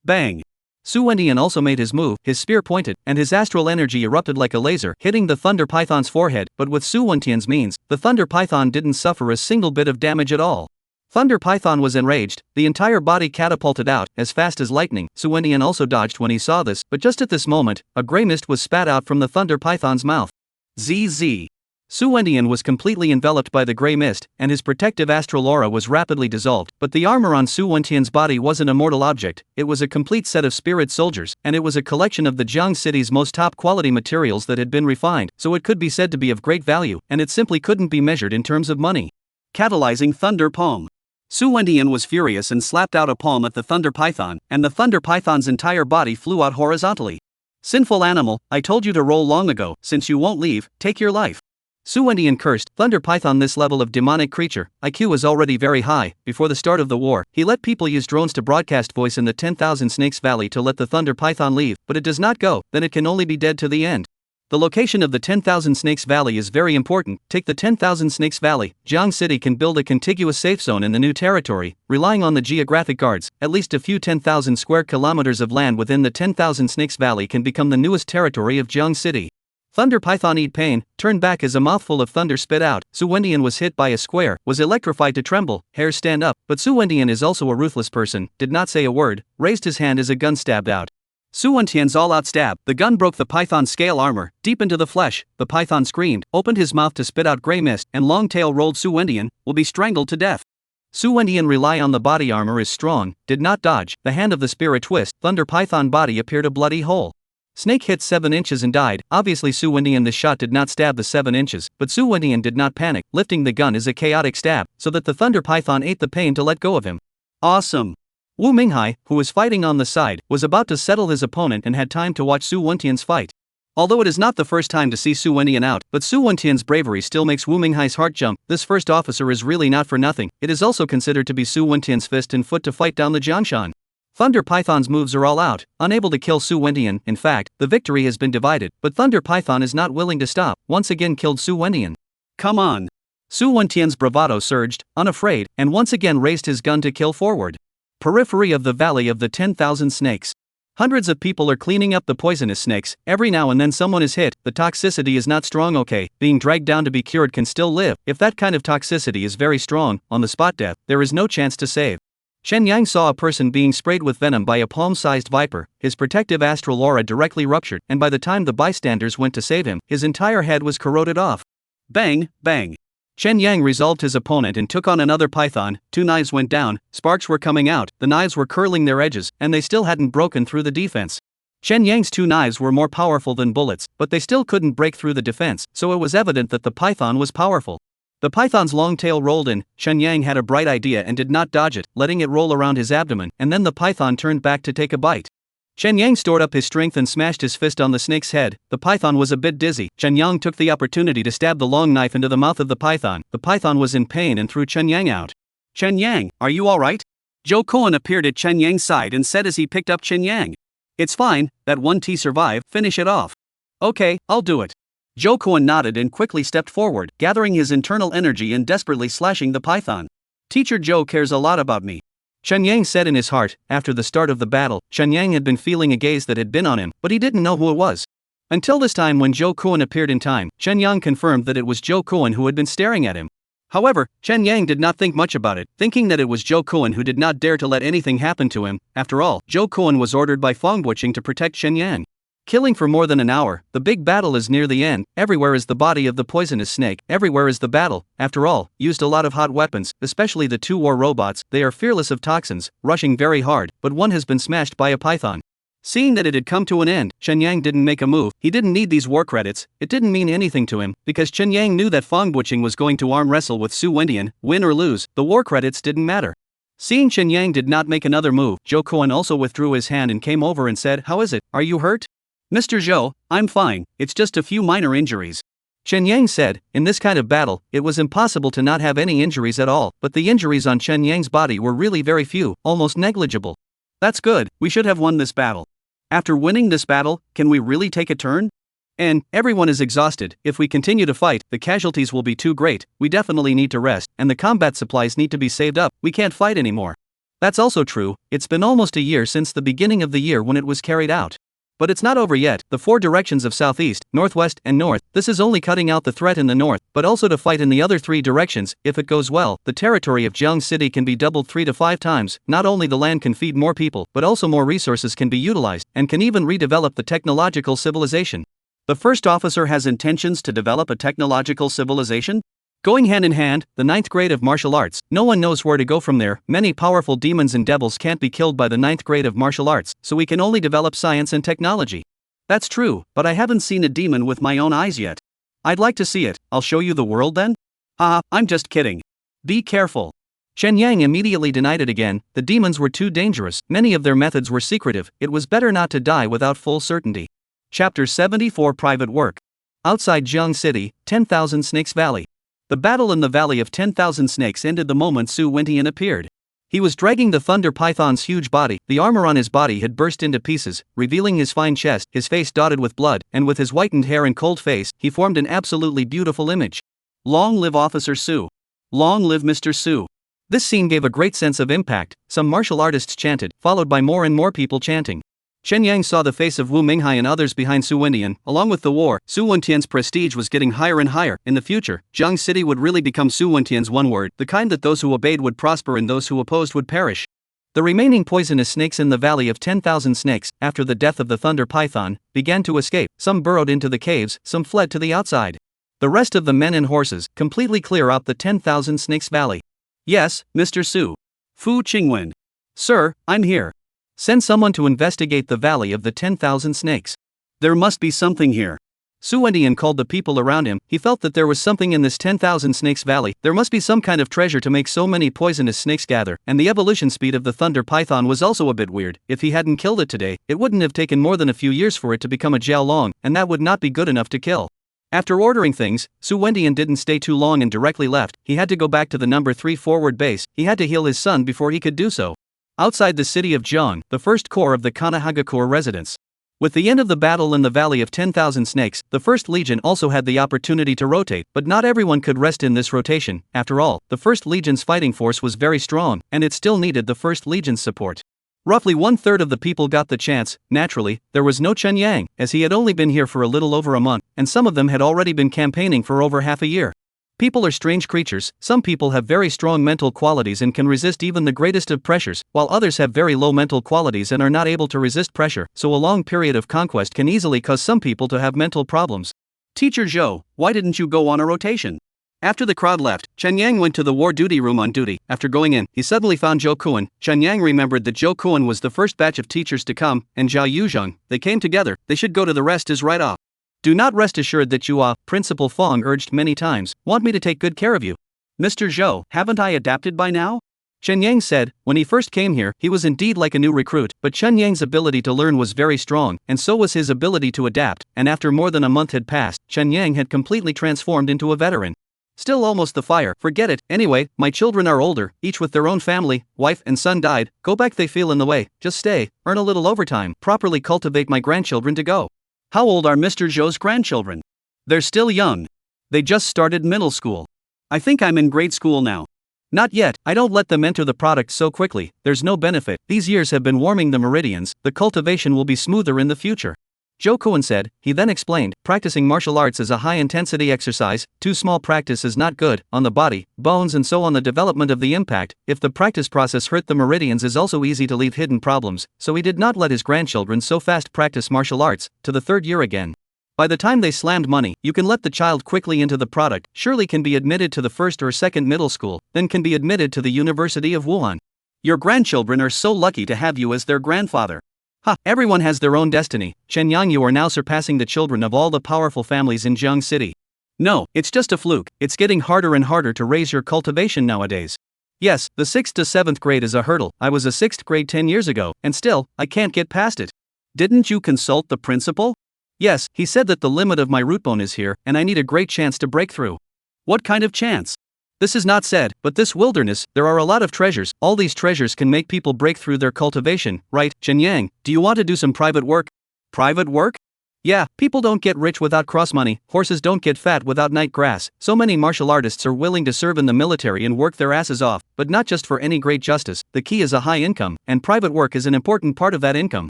Bang! Su Wendian also made his move. His spear pointed, and his astral energy erupted like a laser, hitting the Thunder Python's forehead. But with Su Wendian's means, the Thunder Python didn't suffer a single bit of damage at all. Thunder Python was enraged. The entire body catapulted out, as fast as lightning. Su Wendian also dodged when he saw this, but just at this moment, a grey mist was spat out from the Thunder Python's mouth. ZZ. Su Wendian was completely enveloped by the grey mist, and his protective astral aura was rapidly dissolved. But the armor on Su Wendian's body wasn't a mortal object. It was a complete set of spirit soldiers, and it was a collection of the Jiang City's most top-quality materials that had been refined, so it could be said to be of great value, and it simply couldn't be measured in terms of money. Catalyzing Thunder Palm. Su Wendian was furious and slapped out a palm at the Thunder Python, and the Thunder Python's entire body flew out horizontally. Sinful animal, I told you to roll long ago. Since you won't leave, take your life. Su Wendian cursed. Thunder Python, this level of demonic creature, IQ was already very high. Before the start of the war, he let people use drones to broadcast voice in the 10,000 Snakes Valley to let the Thunder Python leave, but it does not go, then it can only be dead to the end. The location of the 10,000 Snakes Valley is very important. Take the 10,000 Snakes Valley. Jiang City can build a contiguous safe zone in the new territory, relying on the geographic guards. At least a few 10,000 square kilometers of land within the 10,000 Snakes Valley can become the newest territory of Jiang City. Thunder Python eat pain, turned back as a mouthful of thunder spit out. Su Wendian was hit by a square, was electrified to tremble, hairs stand up, but Su Wendian is also a ruthless person, did not say a word, raised his hand as a gun stabbed out. Su Wendian's all-out stab, the gun broke the python's scale armor, deep into the flesh. The python screamed, opened his mouth to spit out grey mist, and long tail rolled. Su Wendian will be strangled to death. Su Wendian rely on the body armor is strong, did not dodge, the hand of the spear a twist, Thunder Python body appeared a bloody hole. Snake hit 7 inches and died. Obviously Su Wendian, this shot did not stab the 7 inches, but Su Wendian did not panic. Lifting the gun is a chaotic stab, so that the Thunder Python ate the pain to let go of him. Awesome! Wu Minghai, who was fighting on the side, was about to settle his opponent and had time to watch Su Wendian's fight. Although it is not the first time to see Su Wendian out, but Su Wendian's bravery still makes Wu Minghai's heart jump. This first officer is really not for nothing. It is also considered to be Su Wendian's fist and foot to fight down the Jiangshan. Thunder Python's moves are all out, unable to kill Su Wendian. In fact, the victory has been divided, but Thunder Python is not willing to stop, once again killed Su Wendian. Come on! Su Wendian's bravado surged, unafraid, and once again raised his gun to kill forward. Periphery of the Valley of the 10,000 Snakes. Hundreds of people are cleaning up the poisonous snakes. Every now and then someone is hit. The toxicity is not strong. Okay, being dragged down to be cured can still live. If that kind of toxicity is very strong, on the spot death, there is no chance to save. Shen Yang saw a person being sprayed with venom by a palm-sized viper, his protective astral aura directly ruptured, and by the time the bystanders went to save him, his entire head was corroded off. Bang, bang. Shen Yang resolved his opponent and took on another python. 2 knives went down, sparks were coming out, the knives were curling their edges, and they still hadn't broken through the defense. Shen Yang's 2 knives were more powerful than bullets, but they still couldn't break through the defense, so it was evident that the python was powerful. The python's long tail rolled in. Shen Yang had a bright idea and did not dodge it, letting it roll around his abdomen, and then the python turned back to take a bite. Shen Yang stored up his strength and smashed his fist on the snake's head. The python was a bit dizzy. Shen Yang took the opportunity to stab the long knife into the mouth of the python. The python was in pain and threw Shen Yang out. Shen Yang, are you alright? Zhou Kuan appeared at Shen Yang's side and said as he picked up Shen Yang. It's fine, that one T survived, finish it off. Okay, I'll do it. Zhou Kuan nodded and quickly stepped forward, gathering his internal energy and desperately slashing the python. Teacher Zhou cares a lot about me. Shen Yang said in his heart. After the start of the battle, Shen Yang had been feeling a gaze that had been on him, but he didn't know who it was. Until this time when Zhou Kuan appeared in time, Shen Yang confirmed that it was Zhou Kuan who had been staring at him. However, Shen Yang did not think much about it, thinking that it was Zhou Kuan who did not dare to let anything happen to him. After all, Zhou Kuan was ordered by Fongbuqing to protect Shen Yang. Killing for more than an hour, the big battle is near the end. Everywhere is the body of the poisonous snake, everywhere is the battle. After all, used a lot of hot weapons, especially the 2 war robots. They are fearless of toxins, rushing very hard, but one has been smashed by a python. Seeing that it had come to an end, Shen Yang didn't make a move. He didn't need these war credits. It didn't mean anything to him, because Shen Yang knew that Fongbuqing was going to arm wrestle with Su Wendian. Win or lose, the war credits didn't matter. Seeing Shen Yang did not make another move, Zhou Kuan also withdrew his hand and came over and said, "How is it? Are you hurt?" Mr. Zhou, I'm fine, it's just a few minor injuries. Shen Yang said. In this kind of battle, it was impossible to not have any injuries at all, but the injuries on Shen Yang's body were really very few, almost negligible. That's good, we should have won this battle. After winning this battle, can we really take a turn? And everyone is exhausted. If we continue to fight, the casualties will be too great. We definitely need to rest, and the combat supplies need to be saved up. We can't fight anymore. That's also true. It's been almost a year since the beginning of the year when it was carried out. But it's not over yet. The 4 directions of southeast, northwest, and north. This is only cutting out the threat in the north, but also to fight in the other 3 directions. If it goes well, the territory of Jiang City can be doubled 3 to 5 times. Not only the land can feed more people, but also more resources can be utilized, and can even redevelop the technological civilization. The first officer has intentions to develop a technological civilization? Going hand in hand, the 9th grade of martial arts. No one knows where to go from there. Many powerful demons and devils can't be killed by the 9th grade of martial arts, so we can only develop science and technology. That's true, but I haven't seen a demon with my own eyes yet. I'd like to see it. I'll show you the world then? Haha, I'm just kidding. Be careful. Shen Yang immediately denied it again. The demons were too dangerous. Many of their methods were secretive. It was better not to die without full certainty. Chapter 74 Private Work. Outside Jiang City, 10,000 Snakes Valley. The battle in the Valley of 10,000 Snakes ended the moment Su Wendian appeared. He was dragging the Thunder Python's huge body. The armor on his body had burst into pieces, revealing his fine chest, his face dotted with blood, and with his whitened hair and cold face, he formed an absolutely beautiful image. Long live Officer Su. Long live Mr. Su. This scene gave a great sense of impact. Some martial artists chanted, followed by more and more people chanting. Shen Yang saw the face of Wu Minghai and others behind Su Wendian. Along with the war, Su Wentian's prestige was getting higher and higher. In the future, Jiang City would really become Su Wentian's one word, the kind that those who obeyed would prosper and those who opposed would perish. The remaining poisonous snakes in the Valley of 10,000 Snakes, after the death of the Thunder Python, began to escape. Some burrowed into the caves, some fled to the outside. The rest of the men and horses completely clear out the 10,000 Snakes Valley. Yes, Mr. Su. Fu Qingwen. Sir, I'm here. Send someone to investigate the Valley of the 10,000 Snakes. There must be something here. Su Wendian called the people around him. He felt that there was something in this 10,000 Snakes Valley. There must be some kind of treasure to make so many poisonous snakes gather, and the evolution speed of the Thunder Python was also a bit weird. If he hadn't killed it today, it wouldn't have taken more than a few years for it to become a Jiao Long, and that would not be good enough to kill. After ordering things, Su Wendian didn't stay too long and directly left. He had to go back to the number 3 forward base. He had to heal his son before he could do so. Outside the city of Jiang, the first core of the Kanahagakure residence. With the end of the battle in the Valley of 10,000 Snakes, the 1st Legion also had the opportunity to rotate, but not everyone could rest in this rotation. After all, the 1st Legion's fighting force was very strong, and it still needed the 1st Legion's support. Roughly 1/3 of the people got the chance. Naturally, there was no Chen Yang, as he had only been here for a little over a month, and some of them had already been campaigning for over half a year. People are strange creatures. Some people have very strong mental qualities and can resist even the greatest of pressures, while others have very low mental qualities and are not able to resist pressure, so a long period of conquest can easily cause some people to have mental problems. Teacher Zhou, why didn't you go on a rotation? After the crowd left, Chen Yang went to the war duty room on duty. After going in, he suddenly found Zhou Kuan. Chen Yang remembered that Zhou Kuan was the first batch of teachers to come, and Zhao Yuzheng. They came together. They should go to the rest is right off. Do not rest assured that you Principal Fong urged many times, want me to take good care of you. Mr. Zhou, haven't I adapted by now? Chen Yang said. When he first came here, he was indeed like a new recruit, but Chen Yang's ability to learn was very strong, and so was his ability to adapt, and after more than a month had passed, Chen Yang had completely transformed into a veteran. Still almost the fire, forget it. Anyway, my children are older, each with their own family, wife and son died, go back they feel in the way, just stay, earn a little overtime, properly cultivate my grandchildren to go. How old are Mr. Zhou's grandchildren? They're still young. They just started middle school. I think I'm in grade school now. Not yet, I don't let them enter the product so quickly, there's no benefit, these years have been warming the meridians, the cultivation will be smoother in the future. Zhou Kuan said. He then explained, practicing martial arts is a high-intensity exercise, too small practice is not good, on the body, bones and so on the development of the impact, if the practice process hurt the meridians is also easy to leave hidden problems, so he did not let his grandchildren so fast practice martial arts, to the third year again. By the time they slammed money, you can let the child quickly into the product, surely can be admitted to the first or second middle school, then can be admitted to the University of Wuhan. Your grandchildren are so lucky to have you as their grandfather. Ha, everyone has their own destiny. Chen Yang, you are now surpassing the children of all the powerful families in Jiang City. No, it's just a fluke, it's getting harder and harder to raise your cultivation nowadays. Yes, the 6th to 7th grade is a hurdle, I was a 6th grade 10 years ago, and still, I can't get past it. Didn't you consult the principal? Yes, he said that the limit of my root bone is here, and I need a great chance to break through. What kind of chance? This is not said, but this wilderness, there are a lot of treasures, all these treasures can make people break through their cultivation, right? Chen Yang, do you want to do some private work? Private work? Yeah, people don't get rich without cross money, horses don't get fat without night grass, so many martial artists are willing to serve in the military and work their asses off, but not just for any great justice, the key is a high income, and private work is an important part of that income.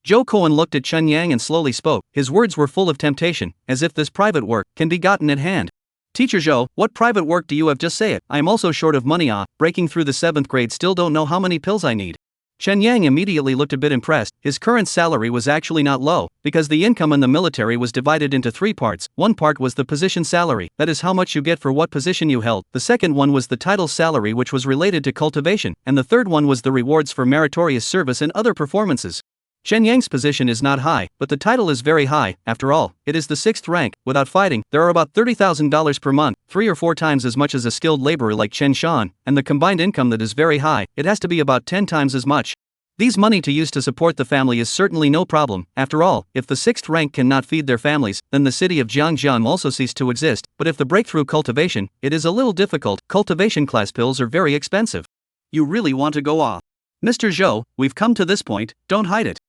Zhou Kuan looked at Chen Yang and slowly spoke, his words were full of temptation, as if this private work can be gotten at hand. Teacher Zhou, what private work do you have? Just say it. I am also short of money. Breaking through the 7th grade, still don't know how many pills I need. Chen Yang immediately looked a bit impressed. His current salary was actually not low, because the income in the military was divided into 3 parts. One part was the position salary, that is how much you get for what position you held. The second one was the title salary, which was related to cultivation, and the third one was the rewards for meritorious service and other performances. Chen Yang's position is not high, but the title is very high. After all, it is the 6th rank. Without fighting, there are about $30,000 per month, 3 or 4 times as much as a skilled laborer like Chen Shan, and the combined income that is very high, it has to be about 10 times as much. These money to use to support the family is certainly no problem. After all, if the 6th rank cannot feed their families, then the city of Jiangjiang also ceased to exist. But if the breakthrough cultivation, it is a little difficult. Cultivation class pills are very expensive. You really want to go off? Mr. Zhou, we've come to this point, don't hide it.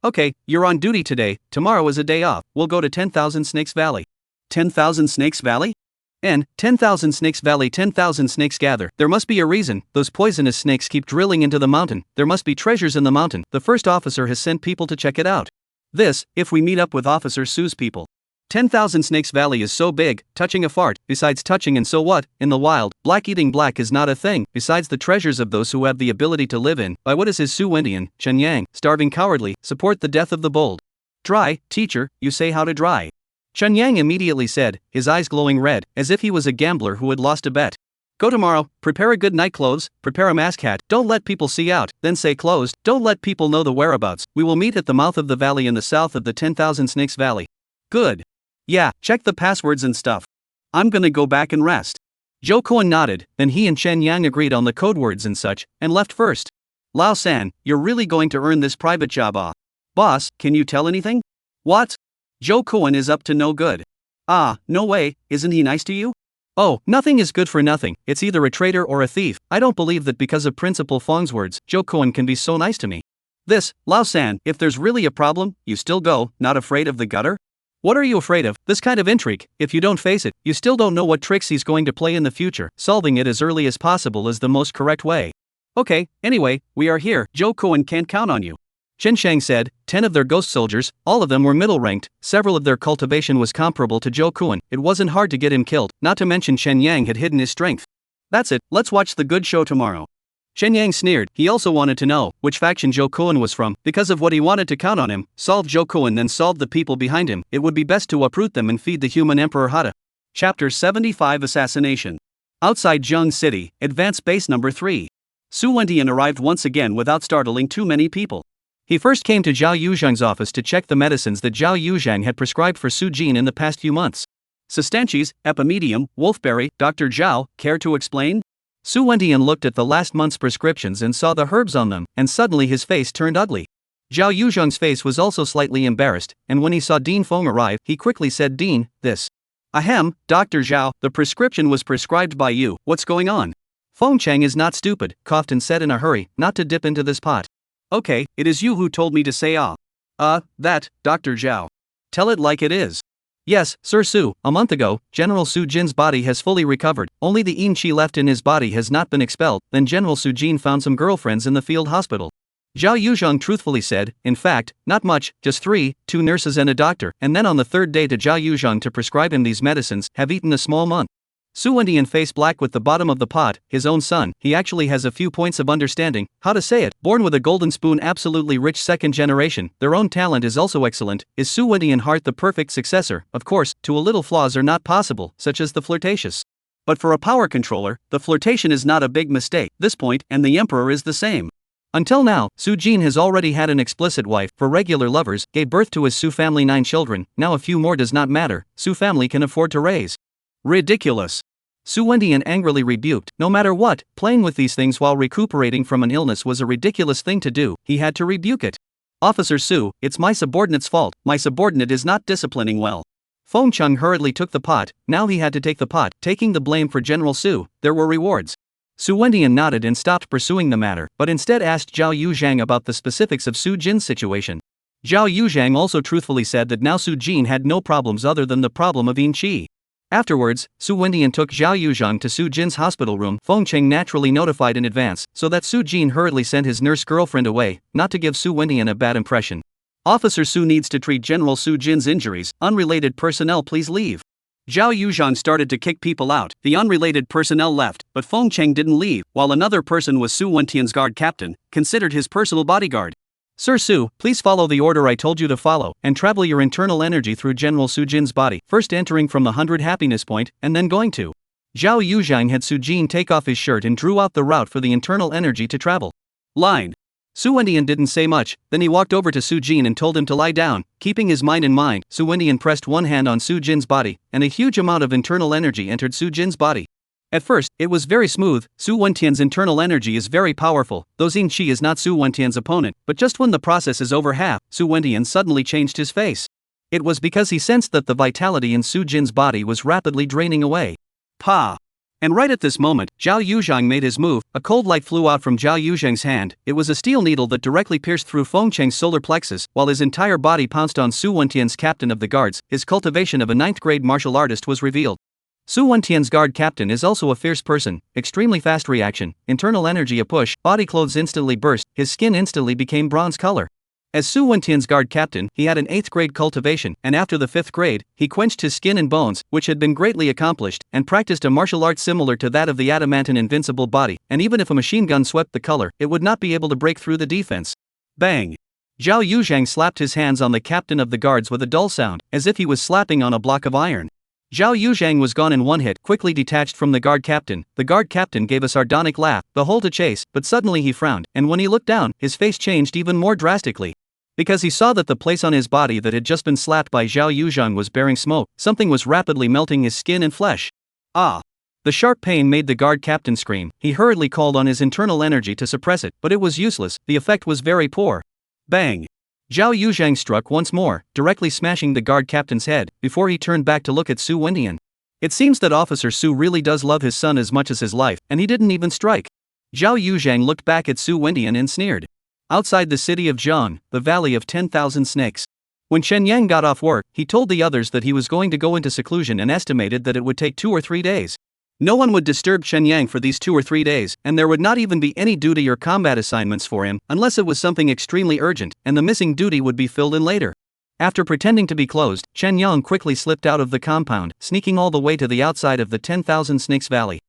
Okay, you're on duty today, tomorrow is a day off, we'll go to 10,000 Snakes Valley. 10,000 Snakes Valley? 10,000 Snakes Valley, 10,000 snakes gather, there must be a reason, those poisonous snakes keep drilling into the mountain, there must be treasures in the mountain, the first officer has sent people to check it out. This, if we meet up with Officer Su's people. 10,000 Snakes Valley is so big, touching a fart, besides touching and so what, in the wild, black eating black is not a thing, besides the treasures of those who have the ability to live in, by what is his Su Indian, Chen Yang, starving cowardly, support the death of the bold. Dry, teacher, you say how to dry. Chen Yang immediately said, his eyes glowing red, as if he was a gambler who had lost a bet. Go tomorrow, prepare a good night clothes, prepare a mask hat, don't let people see out, then say closed, don't let people know the whereabouts, we will meet at the mouth of the valley in the south of the 10,000 Snakes Valley. Good. Yeah, check the passwords and stuff. I'm gonna go back and rest. Zhou Kuan nodded, then he and Chen Yang agreed on the code words and such, and left first. Lao San, you're really going to earn this private job. Boss, can you tell anything? What? Zhou Kuan is up to no good. No way, isn't he nice to you? Oh, nothing is good for nothing, it's either a traitor or a thief. I don't believe that because of Principal Fong's words, Zhou Kuan can be so nice to me. This, Lao San, if there's really a problem, you still go, not afraid of the gutter? What are you afraid of? This kind of intrigue, if you don't face it, you still don't know what tricks he's going to play in the future. Solving it as early as possible is the most correct way. Okay, anyway, we are here. Zhou Kuan can't count on you. Chen Shang said, 10 of their ghost soldiers, all of them were middle-ranked, several of their cultivation was comparable to Zhou Kuan, it wasn't hard to get him killed, not to mention Chen Yang had hidden his strength. That's it, let's watch the good show tomorrow. Chen Yang sneered, he also wanted to know which faction Zhou Kuan was from, because of what he wanted to count on him, solve Zhou Kuan then solve the people behind him, it would be best to uproot them and feed the human Emperor Hada. Chapter 75 Assassination. Outside Zheng City, Advanced Base Number 3. Su Wentian arrived once again without startling too many people. He first came to Zhao Yuzhang's office to check the medicines that Zhao Yuzhang had prescribed for Su Jin in the past few months. Sustanches, Epimedium, Wolfberry, Dr. Zhao, care to explain? Su Wentian looked at the last month's prescriptions and saw the herbs on them, and suddenly his face turned ugly. Zhao Yuzhang's face was also slightly embarrassed, and when he saw Dean Feng arrive, he quickly said, Dean, this. Ahem, Dr. Zhao, the prescription was prescribed by you, what's going on? Feng Chang is not stupid, coughed and said in a hurry, not to dip into this pot. Okay, it is you who told me to say that, Dr. Zhao. Tell it like it is. Yes, Sir Su, a month ago, General Su Jin's body has fully recovered, only the yin qi left in his body has not been expelled, then General Su Jin found some girlfriends in the field hospital. Zhao Yuzhang truthfully said, in fact, not much, just 3, 2 nurses and a doctor, and then on the third day to Zhao Yuzhang to prescribe him these medicines, have eaten a small month. Su Wentian face black with the bottom of the pot, his own son, he actually has a few points of understanding, how to say it, born with a golden spoon absolutely rich second generation, their own talent is also excellent, is Su Wentian heart the perfect successor, of course, two little flaws are not possible, such as the flirtatious. But for a power controller, the flirtation is not a big mistake, this point, and the emperor is the same. Until now, Su Jin has already had an explicit wife, for regular lovers, gave birth to his Su family 9 children, now a few more does not matter, Su family can afford to raise. Ridiculous. Su Wentian angrily rebuked, no matter what, playing with these things while recuperating from an illness was a ridiculous thing to do, he had to rebuke it. Officer Su, it's my subordinate's fault, my subordinate is not disciplining well. Feng Chung hurriedly took the pot, now he had to take the pot, taking the blame for General Su, there were rewards. Su Wentian nodded and stopped pursuing the matter, but instead asked Zhao Yuzhang about the specifics of Su Jin's situation. Zhao Yuzhang also truthfully said that now Su Jin had no problems other than the problem of yin qi. Afterwards, Su Wentian took Zhao Yuzhang to Su Jin's hospital room. Feng Cheng naturally notified in advance, so that Su Jin hurriedly sent his nurse girlfriend away, not to give Su Wentian a bad impression. Officer Su needs to treat General Su Jin's injuries, unrelated personnel please leave. Zhao Yuzhang started to kick people out, the unrelated personnel left, but Feng Cheng didn't leave, while another person was Su Wentian's guard captain, considered his personal bodyguard. Sir Su, please follow the order I told you to follow, and travel your internal energy through General Su Jin's body, first entering from the 100 happiness point, and then going to. Zhao Yuzhang had Su Jin take off his shirt and drew out the route for the internal energy to travel. Line. Su Wentian didn't say much, then he walked over to Su Jin and told him to lie down, keeping his mind in mind. Su Wentian pressed one hand on Su Jin's body, and a huge amount of internal energy entered Su Jin's body. At first, it was very smooth. Su Wentian's internal energy is very powerful, though Xin Qi is not Su Wentian's opponent, but just when the process is over half, Su Wentian suddenly changed his face. It was because he sensed that the vitality in Su Jin's body was rapidly draining away. Pa! And right at this moment, Zhao Yuzhang made his move, a cold light flew out from Zhao Yuzhang's hand, it was a steel needle that directly pierced through Feng Cheng's solar plexus, while his entire body pounced on Su Wentian's captain of the guards, his cultivation of a 9th grade martial artist was revealed. Su Wentian's guard captain is also a fierce person, extremely fast reaction, internal energy a push, body clothes instantly burst, his skin instantly became bronze color. As Su Wentian's guard captain, he had an 8th grade cultivation, and after the 5th grade, he quenched his skin and bones, which had been greatly accomplished, and practiced a martial art similar to that of the adamantine invincible body, and even if a machine gun swept the color, it would not be able to break through the defense. Bang! Zhao Yuzhang slapped his hands on the captain of the guards with a dull sound, as if he was slapping on a block of iron. Zhao Yuzhang was gone in one hit, quickly detached from the guard captain. The guard captain gave a sardonic laugh, the whole to chase, but suddenly he frowned, and when he looked down, his face changed even more drastically. Because he saw that the place on his body that had just been slapped by Zhao Yuzhang was bearing smoke, something was rapidly melting his skin and flesh. Ah! The sharp pain made the guard captain scream. He hurriedly called on his internal energy to suppress it, but it was useless, the effect was very poor. Bang! Zhao Yuzhang struck once more, directly smashing the guard captain's head, before he turned back to look at Su Wentian. It seems that Officer Su really does love his son as much as his life, and he didn't even strike. Zhao Yuzhang looked back at Su Wentian and sneered. Outside the city of Zhang, the Valley of 10,000 Snakes. When Chen Yang got off work, he told the others that he was going to go into seclusion and estimated that it would take 2 or 3 days. No one would disturb Chen Yang for these 2 or 3 days, and there would not even be any duty or combat assignments for him unless it was something extremely urgent, and the missing duty would be filled in later. After pretending to be closed, Chen Yang quickly slipped out of the compound, sneaking all the way to the outside of the 10,000 Snakes Valley.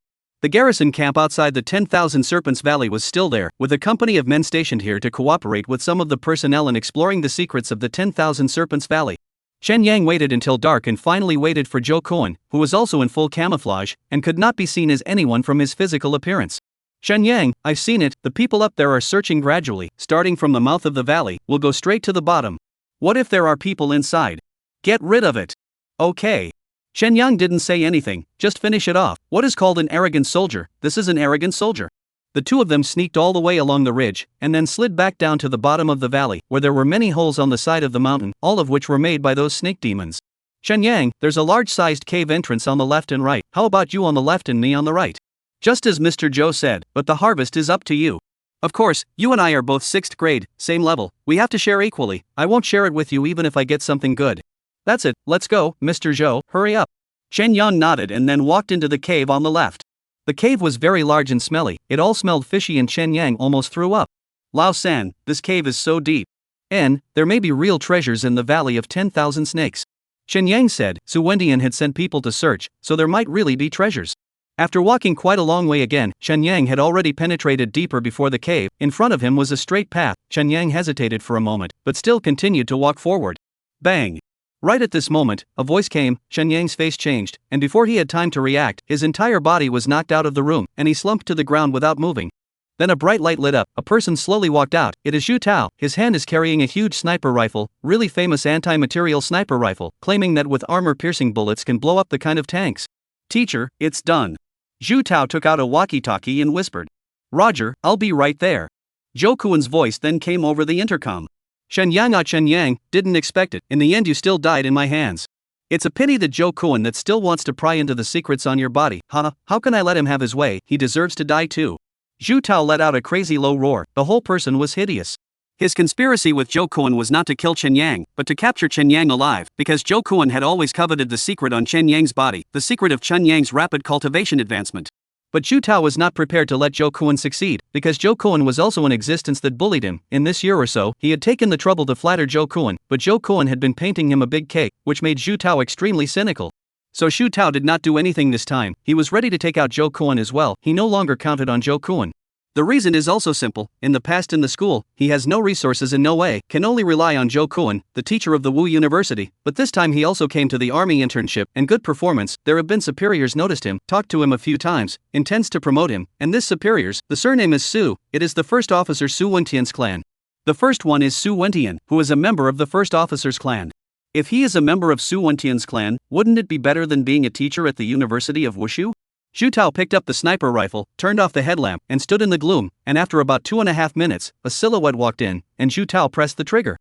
The garrison camp outside the 10,000 Serpents Valley was still there, with a company of men stationed here to cooperate with some of the personnel in exploring the secrets of the 10,000 Serpents Valley. Chen Yang waited until dark and finally waited for Zhou Kuan, who was also in full camouflage, and could not be seen as anyone from his physical appearance. Chen Yang, I've seen it, the people up there are searching gradually, starting from the mouth of the valley, will go straight to the bottom. What if there are people inside? Get rid of it. Okay. Chen Yang didn't say anything, just finish it off. What is called an arrogant soldier? This is an arrogant soldier. The two of them sneaked all the way along the ridge, and then slid back down to the bottom of the valley, where there were many holes on the side of the mountain, all of which were made by those snake demons. Chen Yang, there's a large-sized cave entrance on the left and right, how about you on the left and me on the right? Just as Mr. Zhou said, but the harvest is up to you. Of course, you and I are both 6th grade, same level, we have to share equally, I won't share it with you even if I get something good. That's it, let's go, Mr. Zhou, hurry up. Chen Yang nodded and then walked into the cave on the left. The cave was very large and smelly, it all smelled fishy and Chen Yang almost threw up. Lao San, this cave is so deep. There may be real treasures in the Valley of 10,000 Snakes. Chen Yang said, Su Wendian had sent people to search, so there might really be treasures. After walking quite a long way again, Chen Yang had already penetrated deeper before the cave. In front of him was a straight path. Chen Yang hesitated for a moment, but still continued to walk forward. Bang! Right at this moment, a voice came, Chen Yang's face changed, and before he had time to react, his entire body was knocked out of the room, and he slumped to the ground without moving. Then a bright light lit up, a person slowly walked out, it is Zhu Tao, his hand is carrying a huge sniper rifle, really famous anti-material sniper rifle, claiming that with armor-piercing bullets can blow up the kind of tanks. Teacher, it's done. Zhu Tao took out a walkie-talkie and whispered. Roger, I'll be right there. Zhou Kuan's voice then came over the intercom. Chen Yang, didn't expect it, in the end you still died in my hands. It's a pity that Zhou Kuan that still wants to pry into the secrets on your body, how can I let him have his way, he deserves to die too. Zhu Tao let out a crazy low roar, the whole person was hideous. His conspiracy with Zhou Kuan was not to kill Chen Yang, but to capture Chen Yang alive, because Zhou Kuan had always coveted the secret on Chen Yang's body, the secret of Chen Yang's rapid cultivation advancement. But Zhu Tao was not prepared to let Zhou Kuan succeed, because Zhou Kuan was also an existence that bullied him. In this year or so, he had taken the trouble to flatter Zhou Kuan, but Zhou Kuan had been painting him a big cake, which made Zhu Tao extremely cynical. So Zhu Tao did not do anything this time, he was ready to take out Zhou Kuan as well, he no longer counted on Zhou Kuan. The reason is also simple, in the past in the school, he has no resources in no way, can only rely on Zhou Kuan, the teacher of the Wu University, but this time he also came to the army internship, and good performance, there have been superiors noticed him, talked to him a few times, intends to promote him, and this superiors, the surname is Su, it is the first officer Su Wentian's clan. The first one is Su Wentian, who is a member of the first officer's clan. If he is a member of Su Wentian's clan, wouldn't it be better than being a teacher at the University of Wushu? Zhu Tao picked up the sniper rifle, turned off the headlamp, and stood in the gloom, and after about 2.5 minutes, a silhouette walked in, and Zhu Tao pressed the trigger.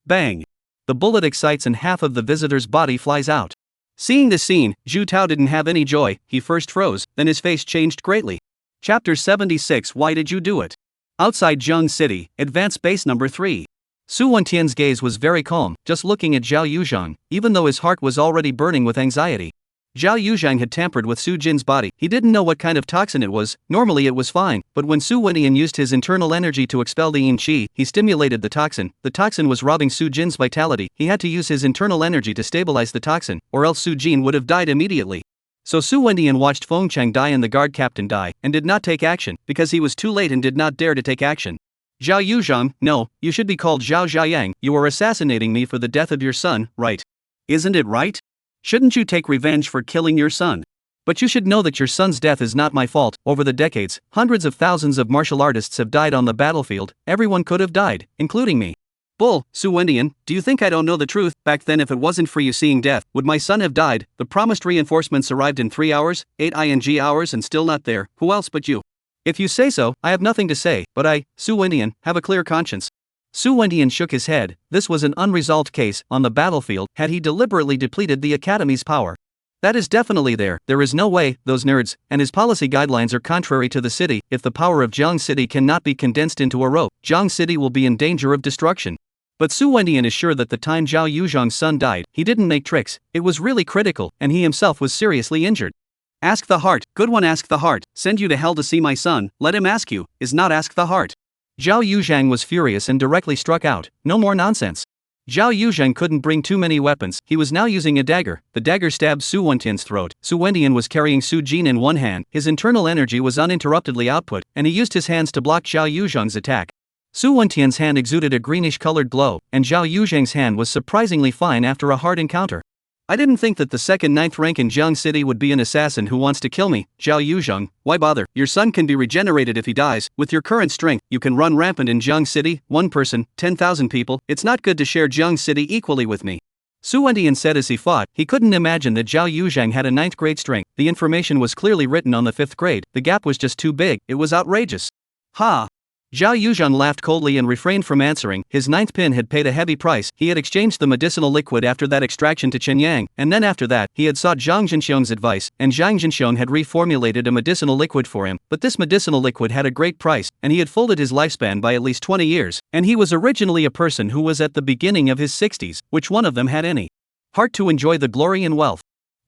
Bang! The bullet excites and half of the visitor's body flies out. Seeing this scene, Zhu Tao didn't have any joy, he first froze, then his face changed greatly. Chapter 76 Why did you do it? Outside Zheng City, Advanced Base Number 3. Su Wentian's gaze was very calm, just looking at Zhao Yuzhang, even though his heart was already burning with anxiety. Zhao Yuzhang had tampered with Su Jin's body, he didn't know what kind of toxin it was, normally it was fine, but when Su Wentian used his internal energy to expel the yin qi, he stimulated the toxin was robbing Su Jin's vitality, he had to use his internal energy to stabilize the toxin, or else Su Jin would have died immediately. So Su Wentian watched Feng Chang die and the guard captain die, and did not take action, because he was too late and did not dare to take action. Zhao Yuzhang, no, you should be called Zhao Zhayang, you are assassinating me for the death of your son, right? Isn't it right? Shouldn't you take revenge for killing your son? But you should know that your son's death is not my fault. Over the decades, hundreds of thousands of martial artists have died on the battlefield, everyone could have died, including me. Bull, Su Wendian, do you think I don't know the truth? Back then if it wasn't for you seeing death, would my son have died? The promised reinforcements arrived in 3 hours, 8 ing hours and still not there, who else but you? If you say so, I have nothing to say, but I, Su Wendian, have a clear conscience. Su Wendian shook his head, this was an unresolved case, on the battlefield, had he deliberately depleted the Academy's power? That is definitely there is no way, those nerds, and his policy guidelines are contrary to the city, if the power of Jiang City cannot be condensed into a rope, Jiang City will be in danger of destruction. But Su Wendian is sure that the time Zhao Yuzhang's son died, he didn't make tricks, it was really critical, and he himself was seriously injured. Ask the heart, good one, ask the heart, send you to hell to see my son, let him ask you, is not ask the heart. Zhao Yuzhang was furious and directly struck out. No more nonsense. Zhao Yuzhang couldn't bring too many weapons, he was now using a dagger. The dagger stabbed Su Wentian's throat. Su Wentian was carrying Su Jin in one hand, his internal energy was uninterruptedly output, and he used his hands to block Zhao Yuzhang's attack. Su Wentian's hand exuded a greenish-colored glow, and Zhao Yuzhang's hand was surprisingly fine after a hard encounter. I didn't think that the second 9th rank in Jiang City would be an assassin who wants to kill me, Zhao Yuzhang, why bother? Your son can be regenerated if he dies. With your current strength, you can run rampant in Jiang City, 1 person, 10,000 people, it's not good to share Jiang City equally with me. Su Wentian said as he fought. He couldn't imagine that Zhao Yuzhang had a 9th grade strength. The information was clearly written on the 5th grade, the gap was just too big, it was outrageous. Ha! Zhao Yuzhang laughed coldly and refrained from answering. His 9th pin had paid a heavy price. He had exchanged the medicinal liquid after that extraction to Chen Yang, and then after that, he had sought Zhang Zhenxiong's advice, and Zhang Zhenxiong had reformulated a medicinal liquid for him. But this medicinal liquid had a great price, and he had folded his lifespan by at least 20 years, and he was originally a person who was at the beginning of his 60s, which one of them had any heart to enjoy the glory and wealth?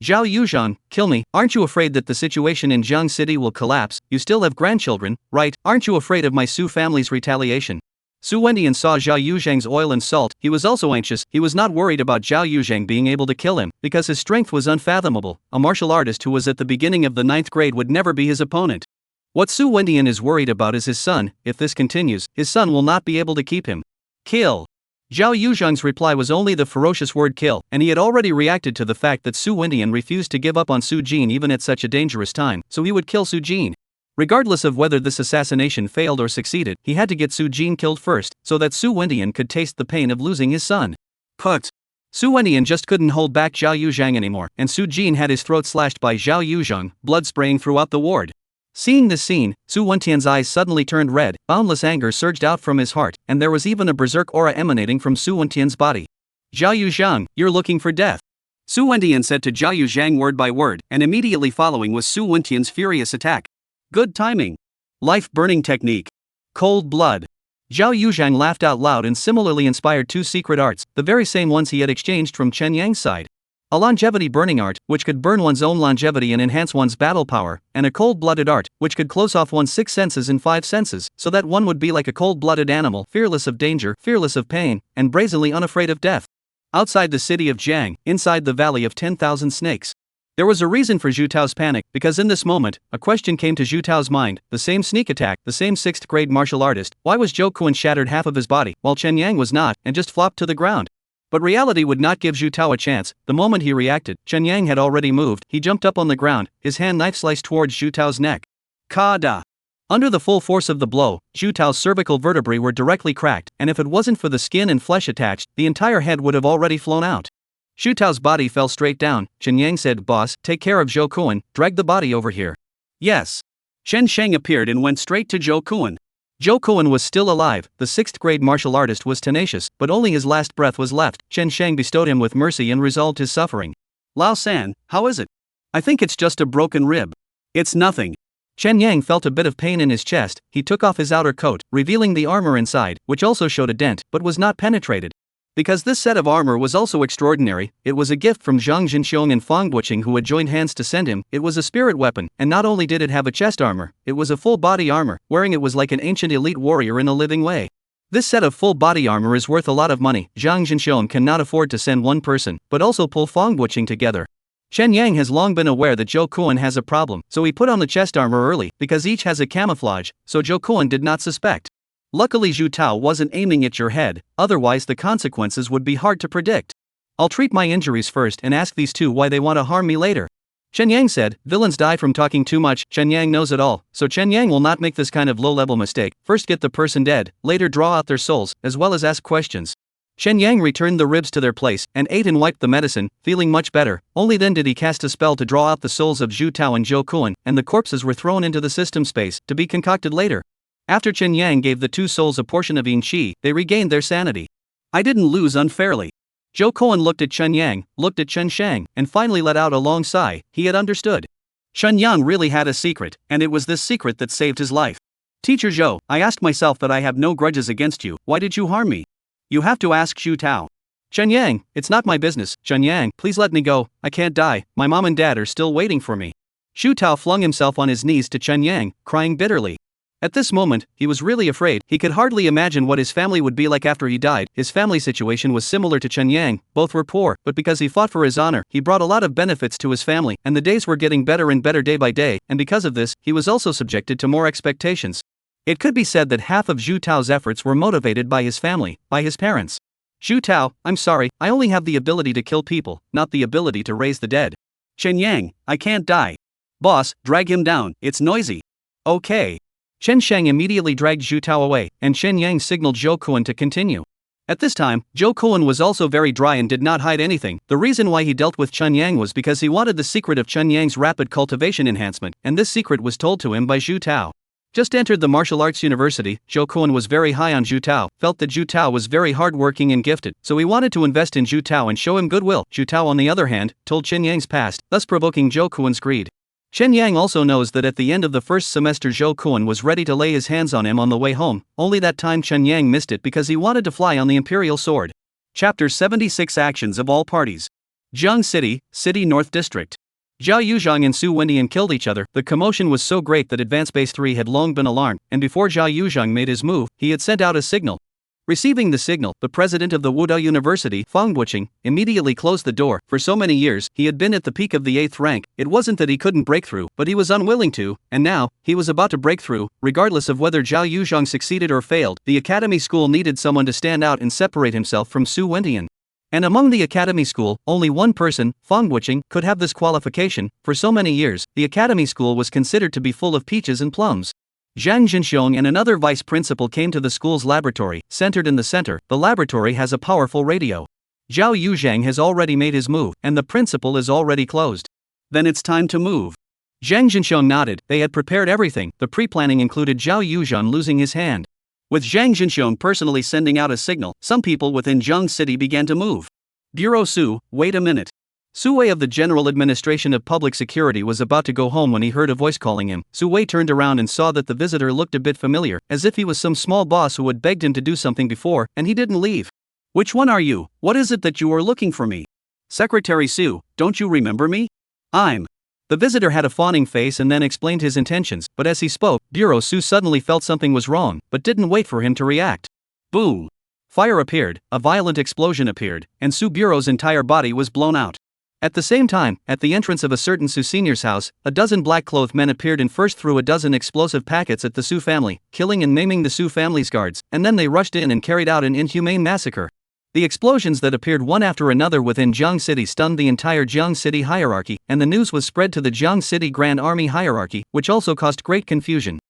Zhao Yuzhang, kill me, aren't you afraid that the situation in Jiang City will collapse? You still have grandchildren, right? Aren't you afraid of my Su family's retaliation? Su Wentian saw Zhao Yuzhang's oil and salt. He was also anxious. He was not worried about Zhao Yuzhang being able to kill him, because his strength was unfathomable. A martial artist who was at the beginning of the 9th grade would never be his opponent. What Su Wentian is worried about is his son. If this continues, his son will not be able to keep him. Kill. Zhao Yuzhang's reply was only the ferocious word kill, and he had already reacted to the fact that Su Wentian refused to give up on Su Jin even at such a dangerous time, so he would kill Su Jin. Regardless of whether this assassination failed or succeeded, he had to get Su Jin killed first, so that Su Wentian could taste the pain of losing his son. Put. Su Wentian just couldn't hold back Zhao Yuzhang anymore, and Su Jin had his throat slashed by Zhao Yuzhang, blood spraying throughout the ward. Seeing this scene, Su Wentian's eyes suddenly turned red, boundless anger surged out from his heart, and there was even a berserk aura emanating from Su Wentian's body. Zhao Yuzhang, you're looking for death. Su Wentian said to Zhao Yuzhang word by word, and immediately following was Su Wentian's furious attack. Good timing. Life-burning technique. Cold blood. Zhao Yuzhang laughed out loud and similarly inspired 2 secret arts, the very same ones he had exchanged from Chen Yang's side. A longevity burning art, which could burn one's own longevity and enhance one's battle power, and a cold-blooded art, which could close off one's 6 senses and 5 senses, so that one would be like a cold-blooded animal, fearless of danger, fearless of pain, and brazenly unafraid of death. Outside the city of Jiang, inside the valley of 10,000 snakes. There was a reason for Zhu Tao's panic, because in this moment, a question came to Zhu Tao's mind, the same sneak attack, the same 6th grade martial artist, why was Zhou Kuan shattered half of his body, while Chen Yang was not, and just flopped to the ground? But reality would not give Zhu Tao a chance. The moment he reacted, Chen Yang had already moved. He jumped up on the ground, his hand knife sliced towards Zhu Tao's neck. Ka-da! Under the full force of the blow, Zhu Tao's cervical vertebrae were directly cracked, and if it wasn't for the skin and flesh attached, the entire head would have already flown out. Zhu Tao's body fell straight down. Chen Yang said, "Boss, take care of Zhou Kuan, drag the body over here." Yes. Chen Sheng appeared and went straight to Zhou Kuan. Zhou Kuan was still alive. The 6th grade martial artist was tenacious, but only his last breath was left. Chen Sheng bestowed him with mercy and resolved his suffering. Lao San, how is it? I think it's just a broken rib. It's nothing. Chen Yang felt a bit of pain in his chest. He took off his outer coat, revealing the armor inside, which also showed a dent, but was not penetrated. Because this set of armor was also extraordinary, it was a gift from Zhang Zhenxiong and Fang Buqing who had joined hands to send him. It was a spirit weapon, and not only did it have a chest armor, it was a full body armor. Wearing it was like an ancient elite warrior in a living way. This set of full body armor is worth a lot of money. Zhang Zhenxiong cannot afford to send one person, but also pull Fang Buqing together. Chen Yang has long been aware that Zhou Kuan has a problem, so he put on the chest armor early, because each has a camouflage, so Zhou Kuan did not suspect. Luckily Zhu Tao wasn't aiming at your head, otherwise the consequences would be hard to predict. I'll treat my injuries first and ask these 2 why they want to harm me later. Chen Yang said, villains die from talking too much. Chen Yang knows it all, so Chen Yang will not make this kind of low-level mistake. First get the person dead, later draw out their souls, as well as ask questions. Chen Yang returned the ribs to their place, and ate and wiped the medicine, feeling much better. Only then did he cast a spell to draw out the souls of Zhu Tao and Zhou Kuan, and the corpses were thrown into the system space, to be concocted later. After Chen Yang gave the 2 souls a portion of yin qi, they regained their sanity. I didn't lose unfairly. Zhou Kuan looked at Chen Yang, looked at Chen Shang, and finally let out a long sigh. He had understood. Chen Yang really had a secret, and it was this secret that saved his life. Teacher Zhou, I asked myself that I have no grudges against you. Why did you harm me? You have to ask Zhu Tao. Chen Yang, it's not my business. Chen Yang, please let me go. I can't die. My mom and dad are still waiting for me. Xu Tao flung himself on his knees to Chen Yang, crying bitterly. At this moment, he was really afraid. He could hardly imagine what his family would be like after he died. His family situation was similar to Chen Yang, both were poor, but because he fought for his honor, he brought a lot of benefits to his family, and the days were getting better and better day by day, and because of this, he was also subjected to more expectations. It could be said that half of Xu Tao's efforts were motivated by his family, by his parents. Xu Tao, I'm sorry, I only have the ability to kill people, not the ability to raise the dead. Chen Yang, I can't die. Boss, drag him down, it's noisy. Okay. Chen Sheng immediately dragged Xu Tao away, and Chen Yang signaled Zhou Kuan to continue. At this time, Zhou Kuan was also very dry and did not hide anything. The reason why he dealt with Chen Yang was because he wanted the secret of Chen Yang's rapid cultivation enhancement, and this secret was told to him by Xu Tao. Just entered the martial arts university, Zhou Kuan was very high on Xu Tao, felt that Xu Tao was very hardworking and gifted, so he wanted to invest in Xu Tao and show him goodwill. Xu Tao on the other hand, told Chen Yang's past, thus provoking Zhou Kuan's greed. Chen Yang also knows that at the end of the first semester Zhou Kuan was ready to lay his hands on him on the way home, only that time Chen Yang missed it because he wanted to fly on the imperial sword. Chapter 76 Actions of All Parties. Jiang City, City North District. Zhao Yuzhang and Su Wendian killed each other. The commotion was so great that Advanced Base 3 had long been alarmed, and before Zhao Yuzhang made his move, he had sent out a signal. Receiving the signal, the president of the Wudao University, Fang Buqing, immediately closed the door. For so many years, he had been at the peak of the 8th rank. It wasn't that he couldn't break through, but he was unwilling to, and now, he was about to break through. Regardless of whether Zhao Yuzhang succeeded or failed, the academy school needed someone to stand out and separate himself from Su Wendian. And among the academy school, only one person, Fang Buqing, could have this qualification. For so many years, the academy school was considered to be full of peaches and plums. Zhang Jinxiong and another vice principal came to the school's laboratory. Centered in the center, the laboratory has a powerful radio. Zhao Yuzhang has already made his move, and the principal is already closed. Then it's time to move. Zhang Jinxiong nodded. They had prepared everything. The pre-planning included Zhao Yuzhang losing his hand. With Zhang Jinxiong personally sending out a signal, some people within Jiang City began to move. Bureau Su, wait a minute. Su Wei of the General Administration of Public Security was about to go home when he heard a voice calling him. Su Wei turned around and saw that the visitor looked a bit familiar, as if he was some small boss who had begged him to do something before, and he didn't leave. Which one are you? What is it that you are looking for me? Secretary Su, don't you remember me? I'm. The visitor had a fawning face and then explained his intentions, but as he spoke, Bureau Su suddenly felt something was wrong, but didn't wait for him to react. Boom! Fire appeared, a violent explosion appeared, and Su Bureau's entire body was blown out. At the same time, at the entrance of a certain Su senior's house, a dozen black-clothed men appeared and first threw a dozen explosive packets at the Su family, killing and maiming the Su family's guards, and then they rushed in and carried out an inhumane massacre. The explosions that appeared one after another within Jiang City stunned the entire Jiang City hierarchy, and the news was spread to the Jiang City Grand Army hierarchy, which also caused great confusion.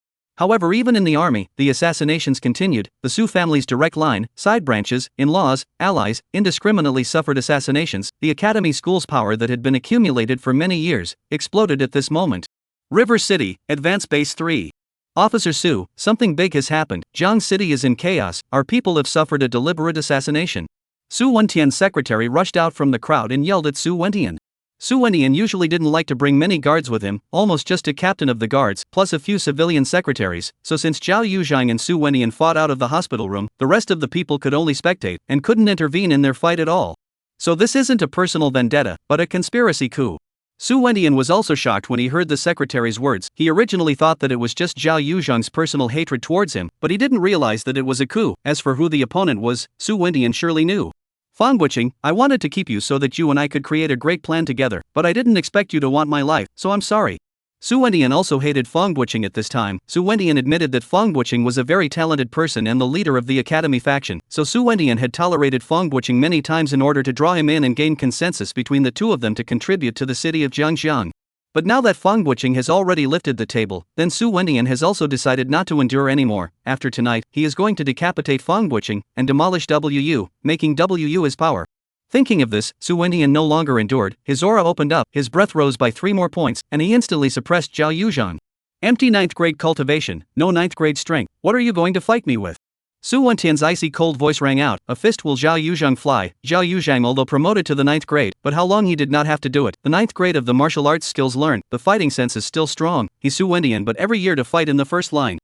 However, even in the army, the assassinations continued. The Su family's direct line, side branches, in-laws, allies, indiscriminately suffered assassinations. The academy school's power that had been accumulated for many years exploded at this moment. River City, Advance Base 3. Officer Su, something big has happened. Jiang City is in chaos. Our people have suffered a deliberate assassination. Su Wentian's secretary rushed out from the crowd and yelled at Su Wentian. Su Wendian usually didn't like to bring many guards with him, almost just a captain of the guards, plus a few civilian secretaries, so since Zhao Yuzhang and Su Wendian fought out of the hospital room, the rest of the people could only spectate, and couldn't intervene in their fight at all. So this isn't a personal vendetta, but a conspiracy coup. Su Wendian was also shocked when he heard the secretary's words. He originally thought that it was just Zhao Yuzhang's personal hatred towards him, but he didn't realize that it was a coup. As for who the opponent was, Su Wendian surely knew. Fang Buqing, I wanted to keep you so that you and I could create a great plan together, but I didn't expect you to want my life, so I'm sorry. Su Wendian also hated Fang Buqing at this time. Su Wendian admitted that Fang Buqing was a very talented person and the leader of the academy faction, so Su Wendian had tolerated Fang Buqing many times in order to draw him in and gain consensus between the two of them to contribute to the city of Jiangxiang. But now that Fang Buqing has already lifted the table, then Su Wendian has also decided not to endure anymore. After tonight, he is going to decapitate Fang Buqing and demolish WU, making WU his power. Thinking of this, Su Wendian no longer endured. His aura opened up, his breath rose by 3 more points, and he instantly suppressed Zhao Yuzhang. Empty 9th grade cultivation, no 9th grade strength. What are you going to fight me with? Su Wentian's icy cold voice rang out. A fist will Zhao Yuzhang fly. Zhao Yuzhang although promoted to the 9th grade, but how long he did not have to do it. The 9th grade of the martial arts skills learned, the fighting sense is still strong. He's Su Wendian but every year to fight in the first line.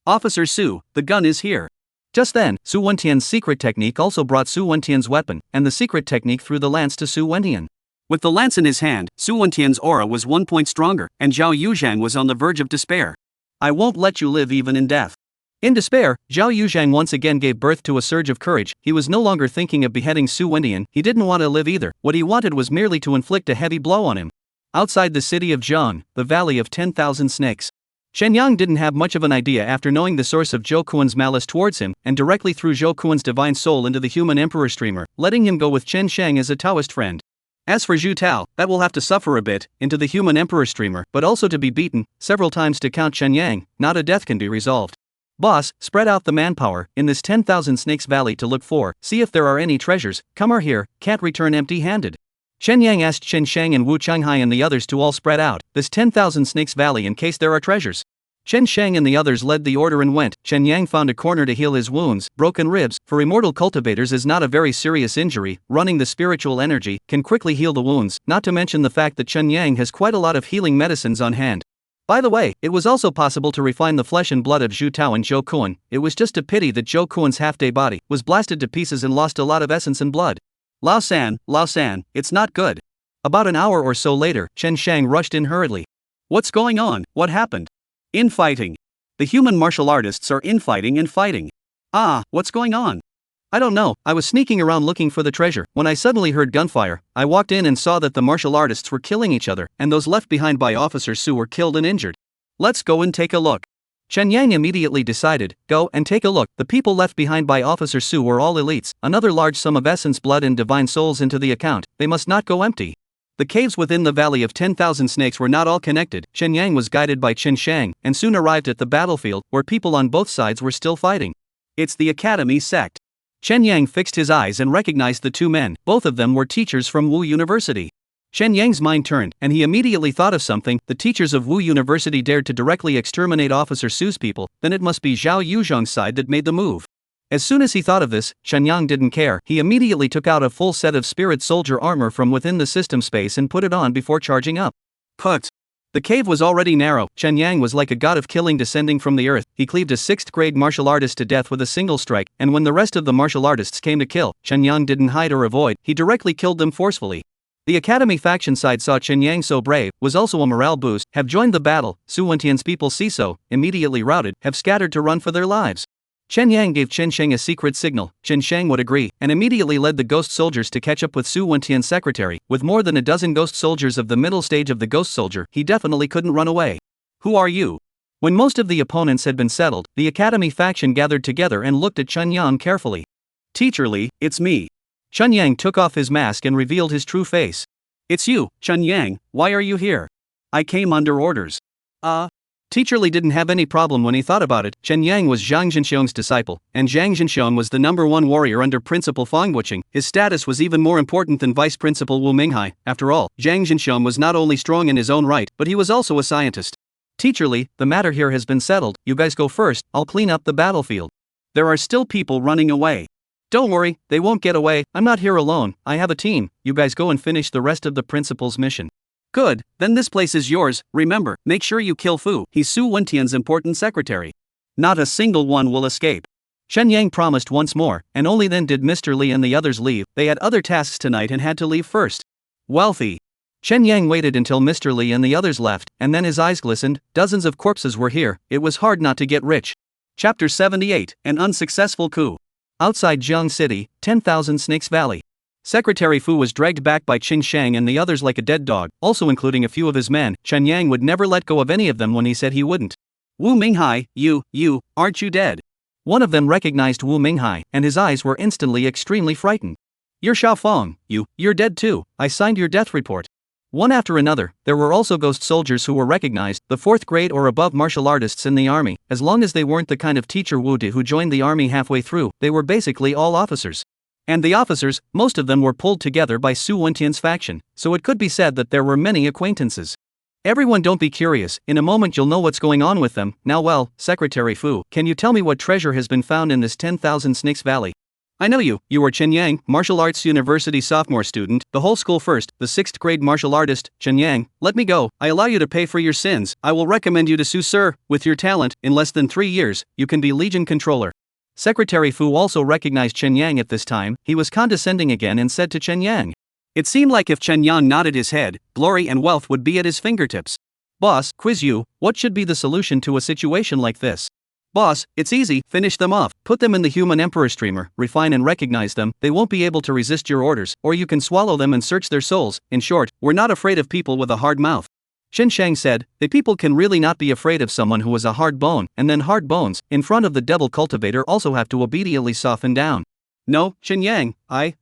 Officer Su, the gun is here. Just then, Su Wentian's secret technique also brought Su Wentian's weapon, and the secret technique threw the lance to Su Wendian. With the lance in his hand, Su Wentian's aura was 1 point stronger, and Zhao Yuzhang was on the verge of despair. I won't let you live even in death. In despair, Zhao Yuzhang once again gave birth to a surge of courage. He was no longer thinking of beheading Su Wentian. He didn't want to live either. What he wanted was merely to inflict a heavy blow on him. Outside the city of Jiang, the Valley of 10,000 Snakes. Shen Yang didn't have much of an idea after knowing the source of Zhou Kuan's malice towards him, and directly threw Zhou Kuan's divine soul into the human emperor streamer, letting him go with Chen Shang as a Taoist friend. As for Zhu Tao, that will have to suffer a bit, into the human emperor streamer, but also to be beaten several times to Count Chen Yang. Not a death can be resolved. Boss, spread out the manpower in this 10,000 Snakes Valley to look for, see if there are any treasures. Come are here, can't return empty-handed. Chen Yang asked Chen Shang and Wu Changhai and the others to all spread out this 10,000 Snakes Valley in case there are treasures. Chen Shang and the others led the order and went. Chen Yang found a corner to heal his wounds. Broken ribs, for immortal cultivators, is not a very serious injury. Running the spiritual energy can quickly heal the wounds, not to mention the fact that Chen Yang has quite a lot of healing medicines on hand. By the way, it was also possible to refine the flesh and blood of Zhu Tao and Zhou Kuan. It was just a pity that Zhou Kuan's half-day body was blasted to pieces and lost a lot of essence and blood. Lao San, it's not good. About an hour or so later, Chen Shang rushed in hurriedly. What's going on? What happened? Infighting. The human martial artists are infighting and fighting. What's going on? I don't know. I was sneaking around looking for the treasure when I suddenly heard gunfire. I walked in and saw that the martial artists were killing each other, and those left behind by Officer Su were killed and injured. Let's go and take a look. Chen Yang immediately decided, go and take a look. The people left behind by Officer Su were all elites, another large sum of essence, blood and divine souls into the account. They must not go empty. The caves within the Valley of 10,000 Snakes were not all connected. Chen Yang was guided by Chen Shang, and soon arrived at the battlefield, where people on both sides were still fighting. It's the Academy sect. Chen Yang fixed his eyes and recognized the two men. Both of them were teachers from Wu University. Chen Yang's mind turned, and he immediately thought of something. The teachers of Wu University dared to directly exterminate Officer Su's people, then it must be Zhao Yuzhang's side that made the move. As soon as he thought of this, Chen Yang didn't care. He immediately took out a full set of spirit soldier armor from within the system space and put it on before charging up. The cave was already narrow. Chen Yang was like a god of killing descending from the earth. He cleaved a 6th grade martial artist to death with a single strike, and when the rest of the martial artists came to kill, Chen Yang didn't hide or avoid, he directly killed them forcefully. The Academy faction side saw Chen Yang so brave, was also a morale boost, have joined the battle. Su Wentian's people see so, immediately routed, have scattered to run for their lives. Chen Yang gave Chen Shang a secret signal. Chen Shang would agree, and immediately led the ghost soldiers to catch up with Su Wentian's secretary. With more than a dozen ghost soldiers of the middle stage of the ghost soldier, he definitely couldn't run away. Who are you? When most of the opponents had been settled, the Academy faction gathered together and looked at Chen Yang carefully. Teacher Li, it's me. Chen Yang took off his mask and revealed his true face. It's you, Chen Yang, why are you here? I came under orders. Teacher Li didn't have any problem when he thought about it. Chen Yang was Zhang Zhenxiong's disciple, and Zhang Zhenxiong was the #1 warrior under Principal Fang Wuqing. His status was even more important than Vice Principal Wu Minghai. After all, Zhang Zhenxiong was not only strong in his own right, but he was also a scientist. Teacher Li, the matter here has been settled. You guys go first, I'll clean up the battlefield. There are still people running away. Don't worry, they won't get away. I'm not here alone, I have a team. You guys go and finish the rest of the principal's mission. Good, then this place is yours. Remember, make sure you kill Fu. He's Su Wentian's important secretary. Not a single one will escape. Chen Yang promised once more, and only then did Mr. Li and the others leave. They had other tasks tonight and had to leave first. Wealthy. Chen Yang waited until Mr. Li and the others left, and then his eyes glistened. Dozens of corpses were here. It was hard not to get rich. Chapter 78, An Unsuccessful Coup. Outside Jiang City, 10,000 Snakes Valley. Secretary Fu was dragged back by Qin Shang and the others like a dead dog, also including a few of his men. Chen Yang would never let go of any of them when he said he wouldn't. Wu Minghai, aren't you dead? One of them recognized Wu Minghai, and his eyes were instantly extremely frightened. You're Xiaofeng, you're dead too, I signed your death report. One after another, there were also ghost soldiers who were recognized, the 4th grade or above martial artists in the army. As long as they weren't the kind of teacher Wu Di who joined the army halfway through, they were basically all officers. And the officers, most of them were pulled together by Su Wentian's faction, so it could be said that there were many acquaintances. Everyone don't be curious, in a moment you'll know what's going on with them. Now well, Secretary Fu, can you tell me what treasure has been found in this 10,000 Snakes Valley? I know you are Chen Yang, Martial Arts University sophomore student, the whole school first, the 6th grade martial artist. Chen Yang, let me go, I allow you to pay for your sins. I will recommend you to Su Sir. With your talent, in less than 3 years, you can be Legion Controller. Secretary Fu also recognized Chen Yang at this time. He was condescending again and said to Chen Yang, It seemed like if Chen Yang nodded his head, glory and wealth would be at his fingertips. Boss, quiz you, what should be the solution to a situation like this? Boss, it's easy, finish them off, put them in the human emperor streamer, refine and recognize them, they won't be able to resist your orders, or you can swallow them and search their souls. In short, we're not afraid of people with a hard mouth. Shen Shang said, the people can really not be afraid of someone who has a hard bone, and then hard bones, in front of the devil cultivator also have to obediently soften down. No, Chen Yang, I.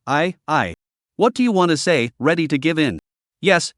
What do you want to say, ready to give in? Yes,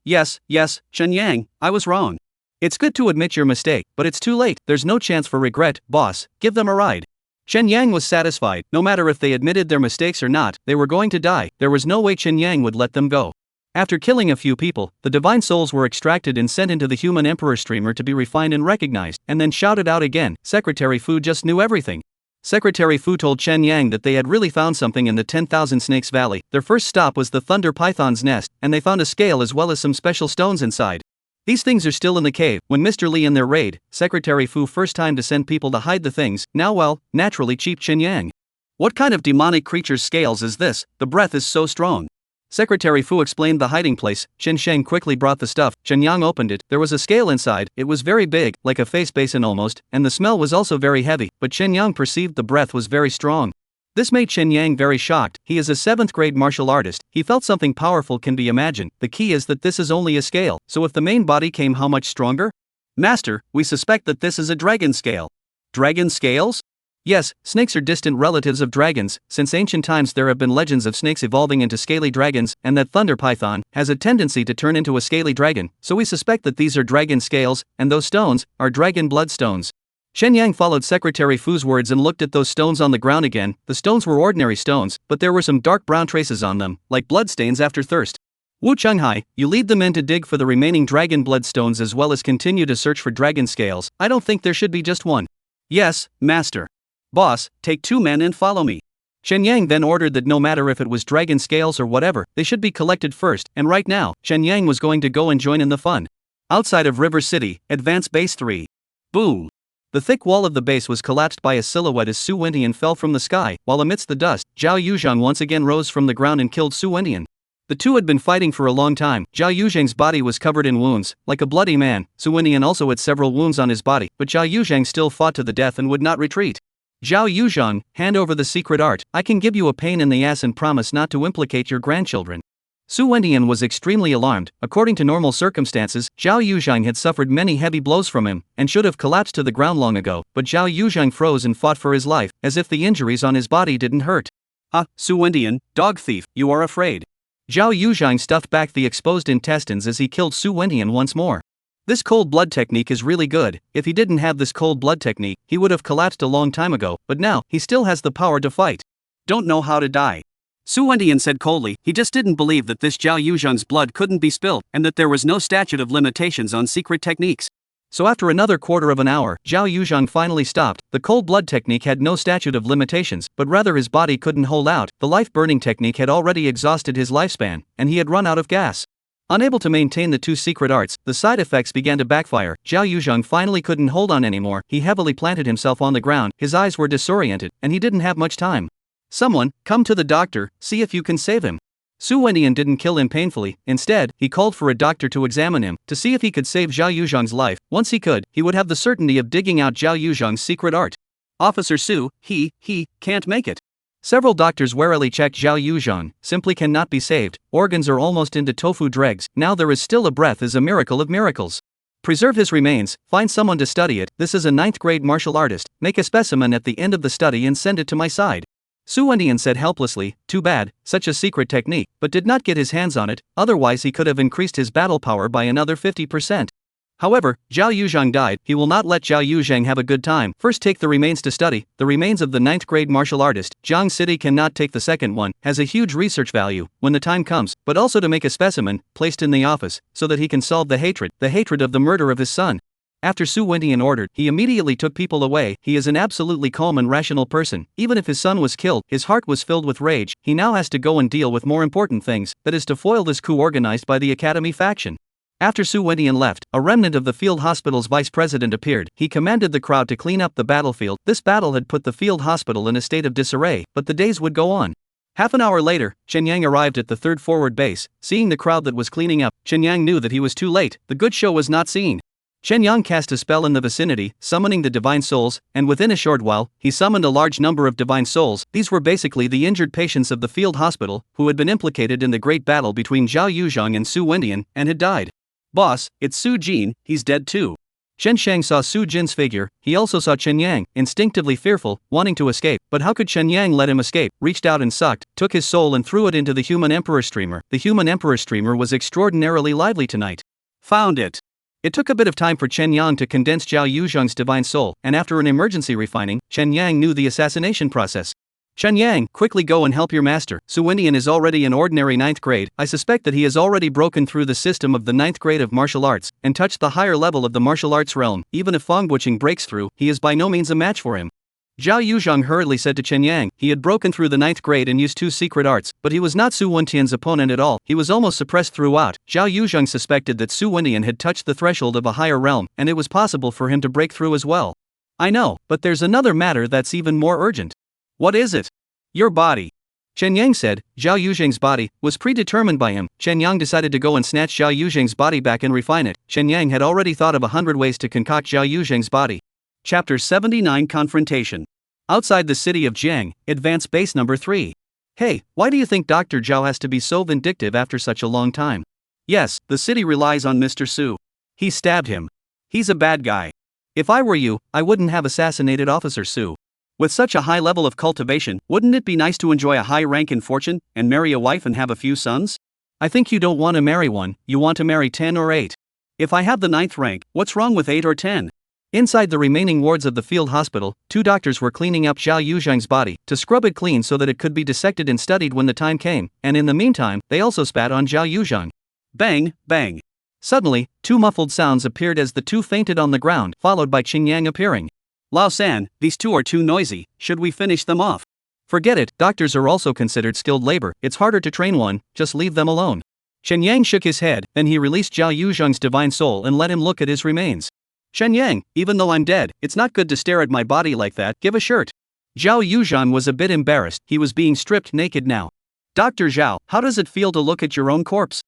Chen Yang, I was wrong. It's good to admit your mistake, but it's too late, there's no chance for regret, boss, give them a ride. Chen Yang was satisfied, no matter if they admitted their mistakes or not, they were going to die, there was no way Chen Yang would let them go. After killing a few people, the divine souls were extracted and sent into the human emperor streamer to be refined and recognized, and then shouted out again. Secretary Fu just knew everything. Secretary Fu told Chen Yang that they had really found something in the 10,000 Snakes Valley. Their first stop was the Thunder Python's nest, and they found a scale as well as some special stones inside. These things are still in the cave. When Mr. Li in their raid, Secretary Fu first time to send people to hide the things, now well, naturally cheap Chen Yang. What kind of demonic creature's scales is this? The breath is so strong. Secretary Fu explained the hiding place. Chen Sheng quickly brought the stuff. Chen Yang opened it. There was a scale inside. It was very big, like a face basin almost, and the smell was also very heavy, but Chen Yang perceived the breath was very strong. This made Chen Yang very shocked. He is a 7th grade martial artist. He felt something powerful can be imagined. The key is that this is only a scale, so if the main body came how much stronger? Master, we suspect that this is a dragon scale. Dragon scales? Yes, snakes are distant relatives of dragons. Since ancient times there have been legends of snakes evolving into scaly dragons, and that thunder python has a tendency to turn into a scaly dragon, so we suspect that these are dragon scales, and those stones are dragon blood stones. Shen Yang followed Secretary Fu's words and looked at those stones on the ground again. The stones were ordinary stones, but there were some dark brown traces on them, like bloodstains after thirst. Wu Chunghai, you lead the men to dig for the remaining dragon blood stones as well as continue to search for dragon scales. I don't think there should be just one. Yes, master. Boss, take 2 men and follow me. Shen Yang then ordered that no matter if it was dragon scales or whatever, they should be collected first, and right now, Shen Yang was going to go and join in the fun. Outside of River City, Advance Base 3. Boom. The thick wall of the base was collapsed by a silhouette as Su Wendian fell from the sky, while amidst the dust, Zhao Yuzhang once again rose from the ground and killed Su Wendian. The two had been fighting for a long time. Zhao Yuzhang's body was covered in wounds, like a bloody man. Su Wendian also had several wounds on his body, but Zhao Yuzhang still fought to the death and would not retreat. Zhao Yuzhang, hand over the secret art. I can give you a pain in the ass and promise not to implicate your grandchildren. Su Wendian was extremely alarmed. According to normal circumstances, Zhao Yuzhang had suffered many heavy blows from him, and should have collapsed to the ground long ago, but Zhao Yuzhang froze and fought for his life, as if the injuries on his body didn't hurt. Ah, Su Wendian, dog thief, you are afraid. Zhao Yuzhang stuffed back the exposed intestines as he killed Su Wendian once more. This cold blood technique is really good. If he didn't have this cold blood technique, he would have collapsed a long time ago, but now, he still has the power to fight. Don't know how to die. Su Wendian said coldly. He just didn't believe that this Zhao Yuzhang's blood couldn't be spilled, and that there was no statute of limitations on secret techniques. So after another quarter of an hour, Zhao Yuzhang finally stopped. The cold blood technique had no statute of limitations, but rather his body couldn't hold out. The life-burning technique had already exhausted his lifespan, and he had run out of gas. Unable to maintain the 2 secret arts, the side effects began to backfire. Zhao Yuzhang finally couldn't hold on anymore. He heavily planted himself on the ground, his eyes were disoriented, and he didn't have much time. Someone, come to the doctor, see if you can save him. Su Wendian didn't kill him painfully. Instead, he called for a doctor to examine him, to see if he could save Zhao Yuzhang's life. Once he could, he would have the certainty of digging out Zhao Yuzhang's secret art. Officer Su, he can't make it. Several doctors warily checked Zhao Yuzhang, simply cannot be saved. Organs are almost into tofu dregs. Now there is still a breath is a miracle of miracles. Preserve his remains, find someone to study it. This is a 9th grade martial artist. Make a specimen at the end of the study and send it to my side. Su Wendian said helplessly, too bad, such a secret technique, but did not get his hands on it, otherwise he could have increased his battle power by another 50%. However, Zhao Yuzhang died. He will not let Zhao Yuzhang have a good time. First take the remains to study. The remains of the 9th grade martial artist. Jiang City cannot take the second one, has a huge research value, when the time comes, but also to make a specimen, placed in the office, so that he can solve the hatred of the murder of his son. After Su Wendian ordered, he immediately took people away. He is an absolutely calm and rational person. Even if his son was killed, his heart was filled with rage. He now has to go and deal with more important things, that is to foil this coup organized by the Academy faction. After Su Wendian left, a remnant of the field hospital's vice president appeared. He commanded the crowd to clean up the battlefield. This battle had put the field hospital in a state of disarray, but the days would go on. Half an hour later, Chen Yang arrived at the third forward base. Seeing the crowd that was cleaning up, Chen Yang knew that he was too late. The good show was not seen. Chen Yang cast a spell in the vicinity, summoning the divine souls, and within a short while, he summoned a large number of divine souls. These were basically the injured patients of the field hospital, who had been implicated in the great battle between Zhao Yuzhang and Su Wendian, and had died. "Boss, it's Su Jin, he's dead too." Chen Shang saw Su Jin's figure. He also saw Chen Yang, instinctively fearful, wanting to escape. But how could Chen Yang let him escape? Reached out and sucked, took his soul and threw it into the human emperor streamer. The human emperor streamer was extraordinarily lively tonight. Found it. It took a bit of time for Chen Yang to condense Zhao Yuzhang's divine soul, and after an emergency refining, Chen Yang knew the assassination process. "Chen Yang, quickly go and help your master. Su Wendian is already in ordinary 9th grade. I suspect that he has already broken through the system of the 9th grade of martial arts, and touched the higher level of the martial arts realm. Even if Fong Buqing breaks through, he is by no means a match for him." Zhao Yuzhang hurriedly said to Chen Yang. He had broken through the 9th grade and used 2 secret arts, but he was not Su Wendian's opponent at all. He was almost suppressed throughout. Zhao Yuzhang suspected that Su Wendian had touched the threshold of a higher realm, and it was possible for him to break through as well. "I know, but there's another matter that's even more urgent." "What is it?" "Your body." Chen Yang said. Zhao Yuzhang's body was predetermined by him. Chen Yang decided to go and snatch Zhao Yuzhang's body back and refine it. Chen Yang had already thought of 100 ways to concoct Zhao Yuzhang's body. Chapter 79 Confrontation. Outside the city of Jiang, Advance Base Number 3. "Hey, why do you think Dr. Zhao has to be so vindictive after such a long time?" "Yes, the city relies on Mr. Su. He stabbed him. He's a bad guy. If I were you, I wouldn't have assassinated Officer Su. With such a high level of cultivation, wouldn't it be nice to enjoy a high rank in fortune, and marry a wife and have a few sons?" "I think you don't want to marry one, you want to marry 10 or 8. If I have the 9th rank, what's wrong with 8 or 10? Inside the remaining wards of the field hospital, 2 doctors were cleaning up Zhao Yuzhang's body, to scrub it clean so that it could be dissected and studied when the time came, and in the meantime, they also spat on Zhao Yuzhang. Bang, bang. Suddenly, 2 muffled sounds appeared as the 2 fainted on the ground, followed by Qing Yang appearing. "Lao San, these 2 are too noisy, should we finish them off?" "Forget it, doctors are also considered skilled labor, it's harder to train one, just leave them alone." Chen Yang shook his head, then he released Zhao Yuzhang's divine soul and let him look at his remains. "Chen Yang, even though I'm dead, it's not good to stare at my body like that, give a shirt." Zhao Yuzhang was a bit embarrassed, he was being stripped naked now. "Dr. Zhao, how does it feel to look at your own corpse?"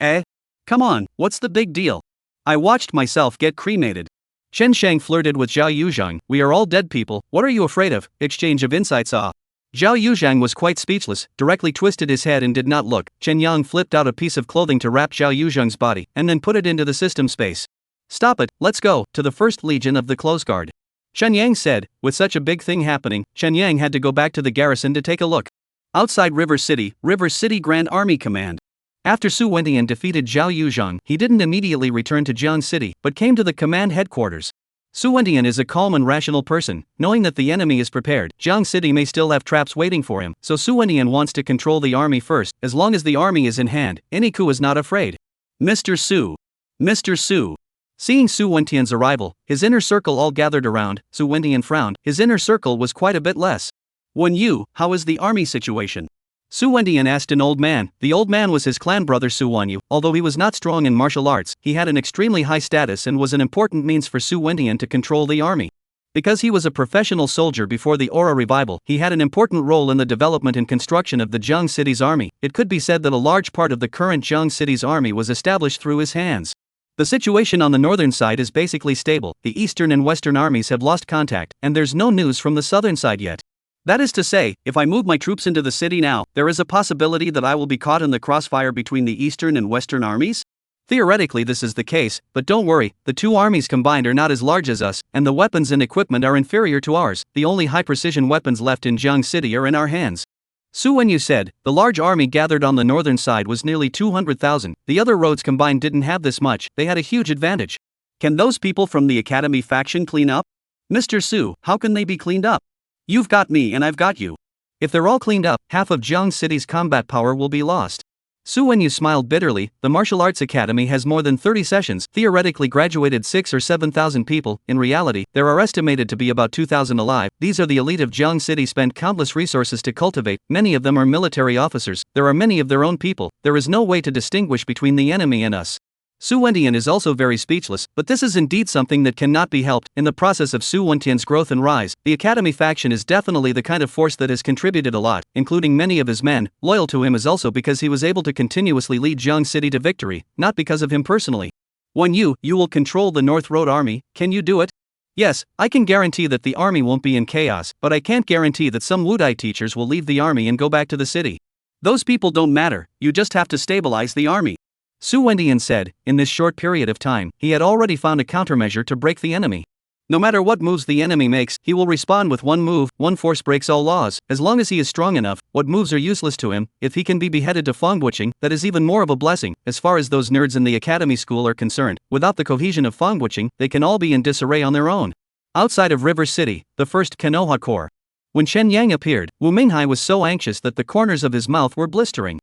"Eh? Come on, what's the big deal? I watched myself get cremated." Chen Shang flirted with Zhao Yuzhang. "We are all dead people, what are you afraid of?" Exchange of insights. Zhao Yuzhang was quite speechless, directly twisted his head and did not look. Chen Yang flipped out a piece of clothing to wrap Zhao Yuzhang's body, and then put it into the system space. "Stop it, let's go, to the 1st Legion of the Close Guard." Chen Yang said. With such a big thing happening, Chen Yang had to go back to the garrison to take a look. Outside River City Grand Army Command. After Su Wendian defeated Zhao Yuzhang, he didn't immediately return to Jiang City, but came to the command headquarters. Su Wendian is a calm and rational person, knowing that the enemy is prepared. Jiang City may still have traps waiting for him, so Su Wendian wants to control the army first. As long as the army is in hand, any coup is not afraid. "Mr. Su. Mr. Su." Seeing Su Wendian's arrival, his inner circle all gathered around. Su Wendian frowned, his inner circle was quite a bit less. "Wen Yu, how is the army situation?" Su Wendian asked an old man. The old man was his clan brother Su Wenyu. Although he was not strong in martial arts, he had an extremely high status and was an important means for Su Wendian to control the army. Because he was a professional soldier before the Aura revival, he had an important role in the development and construction of the Jiang City's army. It could be said that a large part of the current Jiang City's army was established through his hands. The situation on the northern side is basically stable. The eastern and western armies have lost contact, and there's no news from the southern side yet. That is to say, if I move my troops into the city now, there is a possibility that I will be caught in the crossfire between the eastern and western armies? Theoretically this is the case, but don't worry, the 2 armies combined are not as large as us, and the weapons and equipment are inferior to ours. The only high-precision weapons left in Jiang City are in our hands. Su Wenyu said. The large army gathered on the northern side was nearly 200,000, the other roads combined didn't have this much, they had a huge advantage. Can those people from the Academy faction clean up? Mr. Su, how can they be cleaned up? You've got me and I've got you. If they're all cleaned up, half of Jiang City's combat power will be lost. Su Wenyu smiled bitterly. The Martial Arts Academy has more than 30 sessions, theoretically graduated 6 or 7,000 people. In reality, there are estimated to be about 2,000 alive. These are the elite of Jiang City, spent countless resources to cultivate. Many of them are military officers. There are many of their own people. There is no way to distinguish between the enemy and us. Su Wentian is also very speechless, but this is indeed something that cannot be helped. In the process of Su Wentian's growth and rise, the Academy faction is definitely the kind of force that has contributed a lot, including many of his men. Loyal to him is also because he was able to continuously lead Jiang City to victory, not because of him personally. When you will control the North Road Army, can you do it? Yes, I can guarantee that the army won't be in chaos, but I can't guarantee that some Wudai teachers will leave the army and go back to the city. Those people don't matter, you just have to stabilize the army. Su Wentian said, in this short period of time, he had already found a countermeasure to break the enemy. No matter what moves the enemy makes, he will respond with one move. One force breaks all laws. As long as he is strong enough, what moves are useless to him. If he can be beheaded to Fongwuching, that is even more of a blessing. As far as those nerds in the academy school are concerned, without the cohesion of Fongwuching, they can all be in disarray on their own. Outside of River City, the first Konoha Corps. When Chen Yang appeared, Wu Minghai was so anxious that the corners of his mouth were blistering.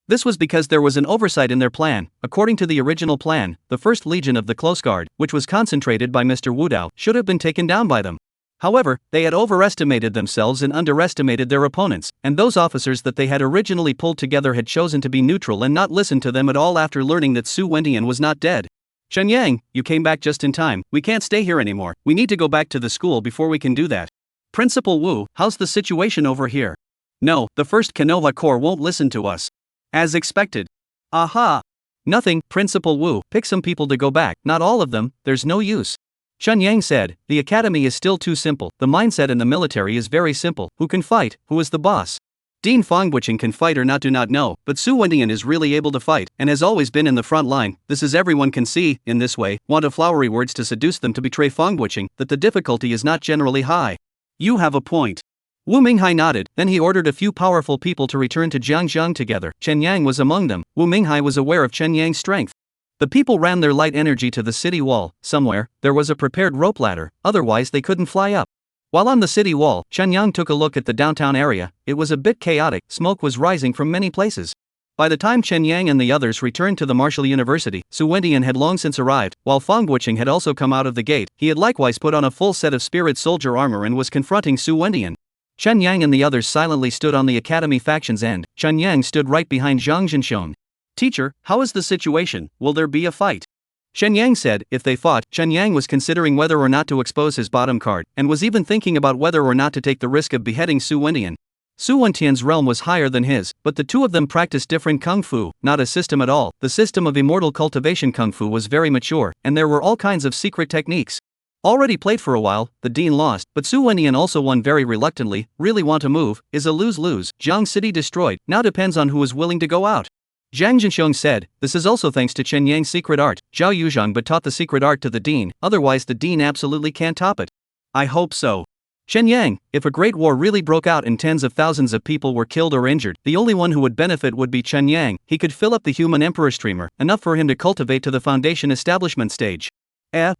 This was because there was an oversight in their plan. According to the original plan, the first legion of the Close Guard, which was concentrated by Mr. Wudao, should have been taken down by them. However, they had overestimated themselves and underestimated their opponents, and those officers that they had originally pulled together had chosen to be neutral and not listen to them at all after learning that Su Wentian was not dead. Chen Yang, you came back just in time. We can't stay here anymore. We need to go back to the school before we can do that. Principal Wu, how's the situation over here? No, the first Konoha Corps won't listen to us. As expected. Aha! Nothing, Principal Wu, pick some people to go back, not all of them, there's no use. Chen Yang said, the academy is still too simple, the mindset in the military is very simple, who can fight, who is the boss? Dean Fongwuching can fight or not do not know, but Su Wentian is really able to fight, and has always been in the front line. This is everyone can see. In this way, want of flowery words to seduce them to betray Fongwuching, that the difficulty is not generally high. You have a point. Wu Minghai nodded, then he ordered a few powerful people to return to Jiangzhang together. Chen Yang was among them. Wu Minghai was aware of Chen Yang's strength. The people ran their light energy to the city wall. Somewhere, there was a prepared rope ladder, otherwise they couldn't fly up. While on the city wall, Chen Yang took a look at the downtown area. It was a bit chaotic, smoke was rising from many places. By the time Chen Yang and the others returned to the Martial University, Su Wentian had long since arrived. While Fongwuching had also come out of the gate, he had likewise put on a full set of spirit soldier armor and was confronting Su Wentian. Chen Yang and the others silently stood on the academy faction's end. Chen Yang stood right behind Zhang Zhensheng. Teacher, how is the situation? Will there be a fight? Shen Yang said, if they fought, Chen Yang was considering whether or not to expose his bottom card, and was even thinking about whether or not to take the risk of beheading Su Wentian. Su Wentian's realm was higher than his, but the two of them practiced different kung fu, not a system at all. The system of immortal cultivation kung fu was very mature, and there were all kinds of secret techniques. Already played for a while, the dean lost, but Su Wentian also won very reluctantly. Really want to move, is a lose-lose. Jiang City destroyed, now depends on who is willing to go out. Zhang Zhensheng said, this is also thanks to Chen Yang's secret art. Zhao Yuzhang but taught the secret art to the dean, otherwise the dean absolutely can't top it. I hope so. Chen Yang, if a great war really broke out and tens of thousands of people were killed or injured, the only one who would benefit would be Chen Yang. He could fill up the human emperor streamer, enough for him to cultivate to the foundation establishment stage.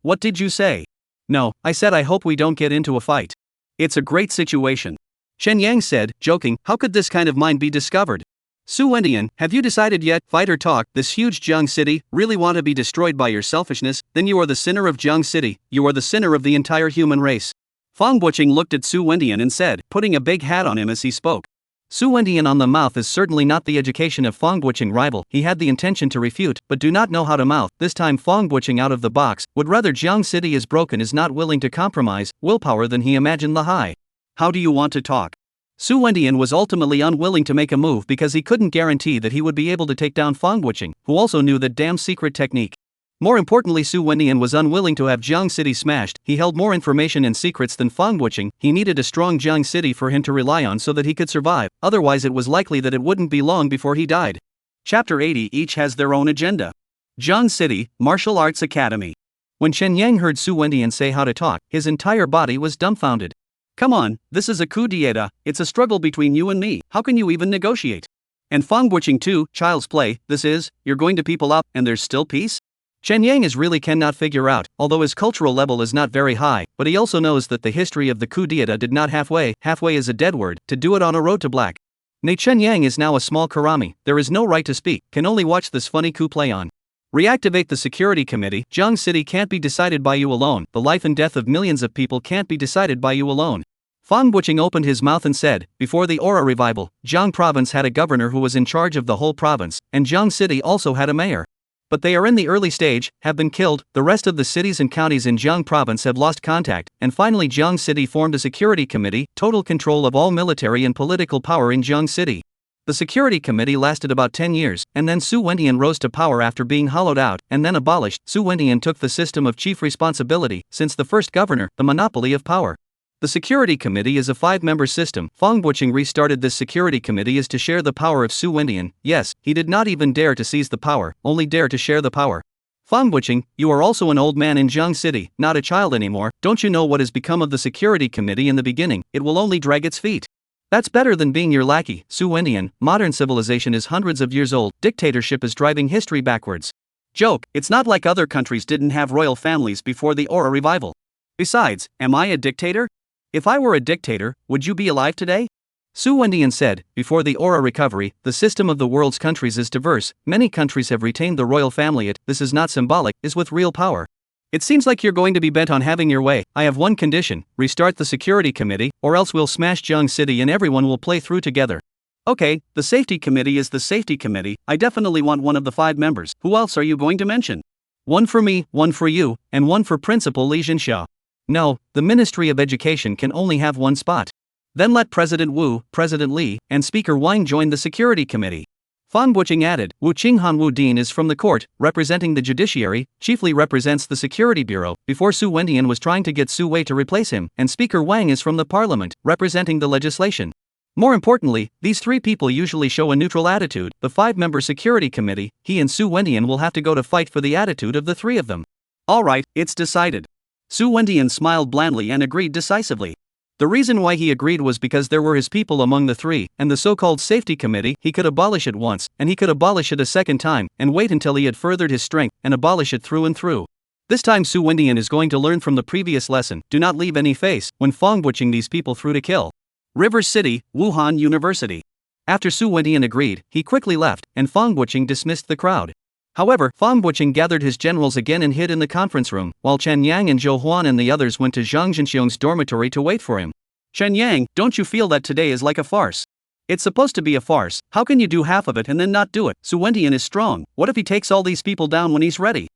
What did you say? No, I said I hope we don't get into a fight. It's a great situation. Chen Yang said, joking, how could this kind of mind be discovered? Su Wentian, have you decided yet, fight or talk? This huge Jiang City, really want to be destroyed by your selfishness? Then you are the sinner of Jiang City, you are the sinner of the entire human race. Fongwuching looked at Su Wentian and said, putting a big hat on him as he spoke. Su Wentian on the mouth is certainly not the education of Fongwuching rival. He had the intention to refute, but do not know how to mouth. This time Fongwuching out of the box, would rather Jiang City is broken is not willing to compromise, willpower than he imagined the high. How do you want to talk? Su Wentian was ultimately unwilling to make a move because he couldn't guarantee that he would be able to take down Fongwuching, who also knew that damn secret technique. More importantly, Su Wentian was unwilling to have Jiang City smashed. He held more information and secrets than Fongwuching. He needed a strong Jiang City for him to rely on so that he could survive, otherwise it was likely that it wouldn't be long before he died. Chapter 80 each has their own agenda. Jiang City, Martial Arts Academy. When Chen Yang heard Su Wentian say how to talk, his entire body was dumbfounded. Come on, this is a coup d'etat, it's a struggle between you and me, how can you even negotiate? And Fongwuching too, child's play, this is, you're going to people up, and there's still peace? Chen Yang is really cannot figure out, although his cultural level is not very high, but he also knows that the history of the coup d'etat did not halfway is a dead word, to do it on a road to black. Nay, Chen Yang is now a small karami, there is no right to speak, can only watch this funny coup play on. Reactivate the security committee. Jiang City can't be decided by you alone, the life and death of millions of people can't be decided by you alone. Fongwuching opened his mouth and said, before the aura revival, Jiang province had a governor who was in charge of the whole province, and Jiang City also had a mayor. But they are in the early stage, have been killed. The rest of the cities and counties in Jiang province have lost contact, and finally Jiang City formed a security committee, total control of all military and political power in Jiang City. The security committee lasted about 10 years, and then Su Wendian rose to power after being hollowed out, and then abolished. Su Wendian took the system of chief responsibility, since the first governor, the monopoly of power. The security committee is a 5-member system. Fong Buqing restarted this security committee is to share the power of Su Wendian. Yes, he did not even dare to seize the power, only dare to share the power. Fong Buqing, you are also an old man in Jiang City, not a child anymore. Don't you know what has become of the security committee in the beginning? It will only drag its feet. That's better than being your lackey. Su Wendian, modern civilization is hundreds of years old. Dictatorship is driving history backwards. Joke, it's not like other countries didn't have royal families before the Aura revival. Besides, am I a dictator? If I were a dictator, would you be alive today? Su Wendian said, before the Aura recovery, the system of the world's countries is diverse. Many countries have retained the royal family. This is not symbolic, is with real power. It seems like you're going to be bent on having your way. I have one condition, restart the security committee, or else we'll smash Jiang City and everyone will play through together. Okay, the safety committee is the safety committee. I definitely want one of the 5 members. Who else are you going to mention? One for me, one for you, and one for Principal Li Jinsha. No, the Ministry of Education can only have one spot. Then let President Wu, President Li, and Speaker Wang join the security committee. Fong Buqing added, Wu Qinghan Wu Din is from the court, representing the judiciary, chiefly represents the security bureau. Before Su Wendian was trying to get Su Wei to replace him, and Speaker Wang is from the parliament, representing the legislation. More importantly, these 3 people usually show a neutral attitude. The 5-member security committee, he and Su Wendian will have to go to fight for the attitude of the 3 of them. Alright, it's decided. Su Wendian smiled blandly and agreed decisively. The reason why he agreed was because there were his people among the 3, and the so-called safety committee. He could abolish it once, and he could abolish it a second time, and wait until he had furthered his strength, and abolish it through and through. This time Su Wendian is going to learn from the previous lesson, do not leave any face, when Fong Buqing these people through to kill. River City, Wuhan University. After Su Wendian agreed, he quickly left, and Fong Buqing dismissed the crowd. However, Fong Buqing gathered his generals again and hid in the conference room, while Chen Yang and Zhou Huan and the others went to Zhang Zhenxiong's dormitory to wait for him. Chen Yang, don't you feel that today is like a farce? It's supposed to be a farce. How can you do half of it and then not do it? Su Wendian is strong. What if he takes all these people down when he's ready?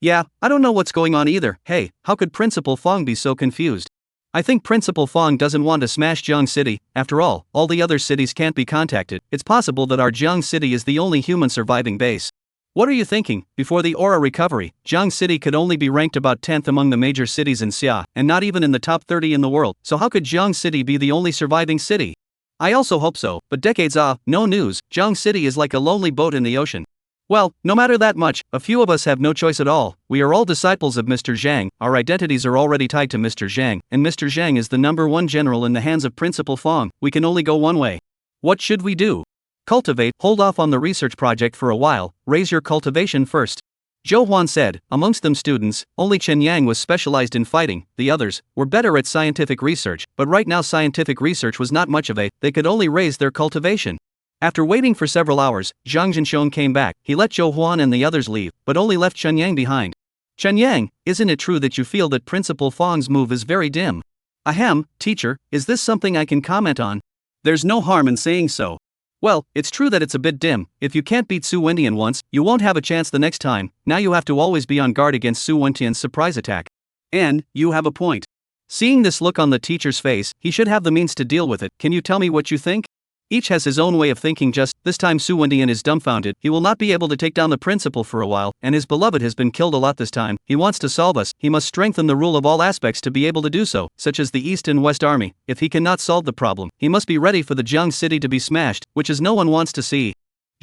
Yeah, I don't know what's going on either. Hey, how could Principal Fong be so confused? I think Principal Fong doesn't want to smash Jiang City. After all the other cities can't be contacted. It's possible that our Jiang City is the only human surviving base. What are you thinking? Before the Aura recovery, Jiang City could only be ranked about 10th among the major cities in Xia, and not even in the top 30 in the world, so how could Jiang City be the only surviving city? I also hope so, but decades no news. Jiang City is like a lonely boat in the ocean. Well, no matter that much, a few of us have no choice at all. We are all disciples of Mr. Zhang, our identities are already tied to Mr. Zhang, and Mr. Zhang is the #1 general in the hands of Principal Fong. We can only go one way. What should we do? Cultivate, hold off on the research project for a while, raise your cultivation first. Zhou Huan said, amongst them students, only Chen Yang was specialized in fighting, the others were better at scientific research, but right now scientific research was not much of they could only raise their cultivation. After waiting for several hours, Zhang Zhenxiong came back. He let Zhou Huan and the others leave, but only left Chen Yang behind. Chen Yang, isn't it true that you feel that Principal Fong's move is very dim? Ahem, teacher, is this something I can comment on? There's no harm in saying so. Well, it's true that it's a bit dim. If you can't beat Su Wendian once, you won't have a chance the next time. Now you have to always be on guard against Su Wendian's surprise attack. And, you have a point. Seeing this look on the teacher's face, he should have the means to deal with it. Can you tell me what you think? Each has his own way of thinking. Just this time Su Wendian is dumbfounded. He will not be able to take down the principal for a while, and his beloved has been killed a lot this time. He wants to solve us. He must strengthen the rule of all aspects to be able to do so, such as the East and West Army. If he cannot solve the problem, he must be ready for the Jiang City to be smashed, which is no one wants to see.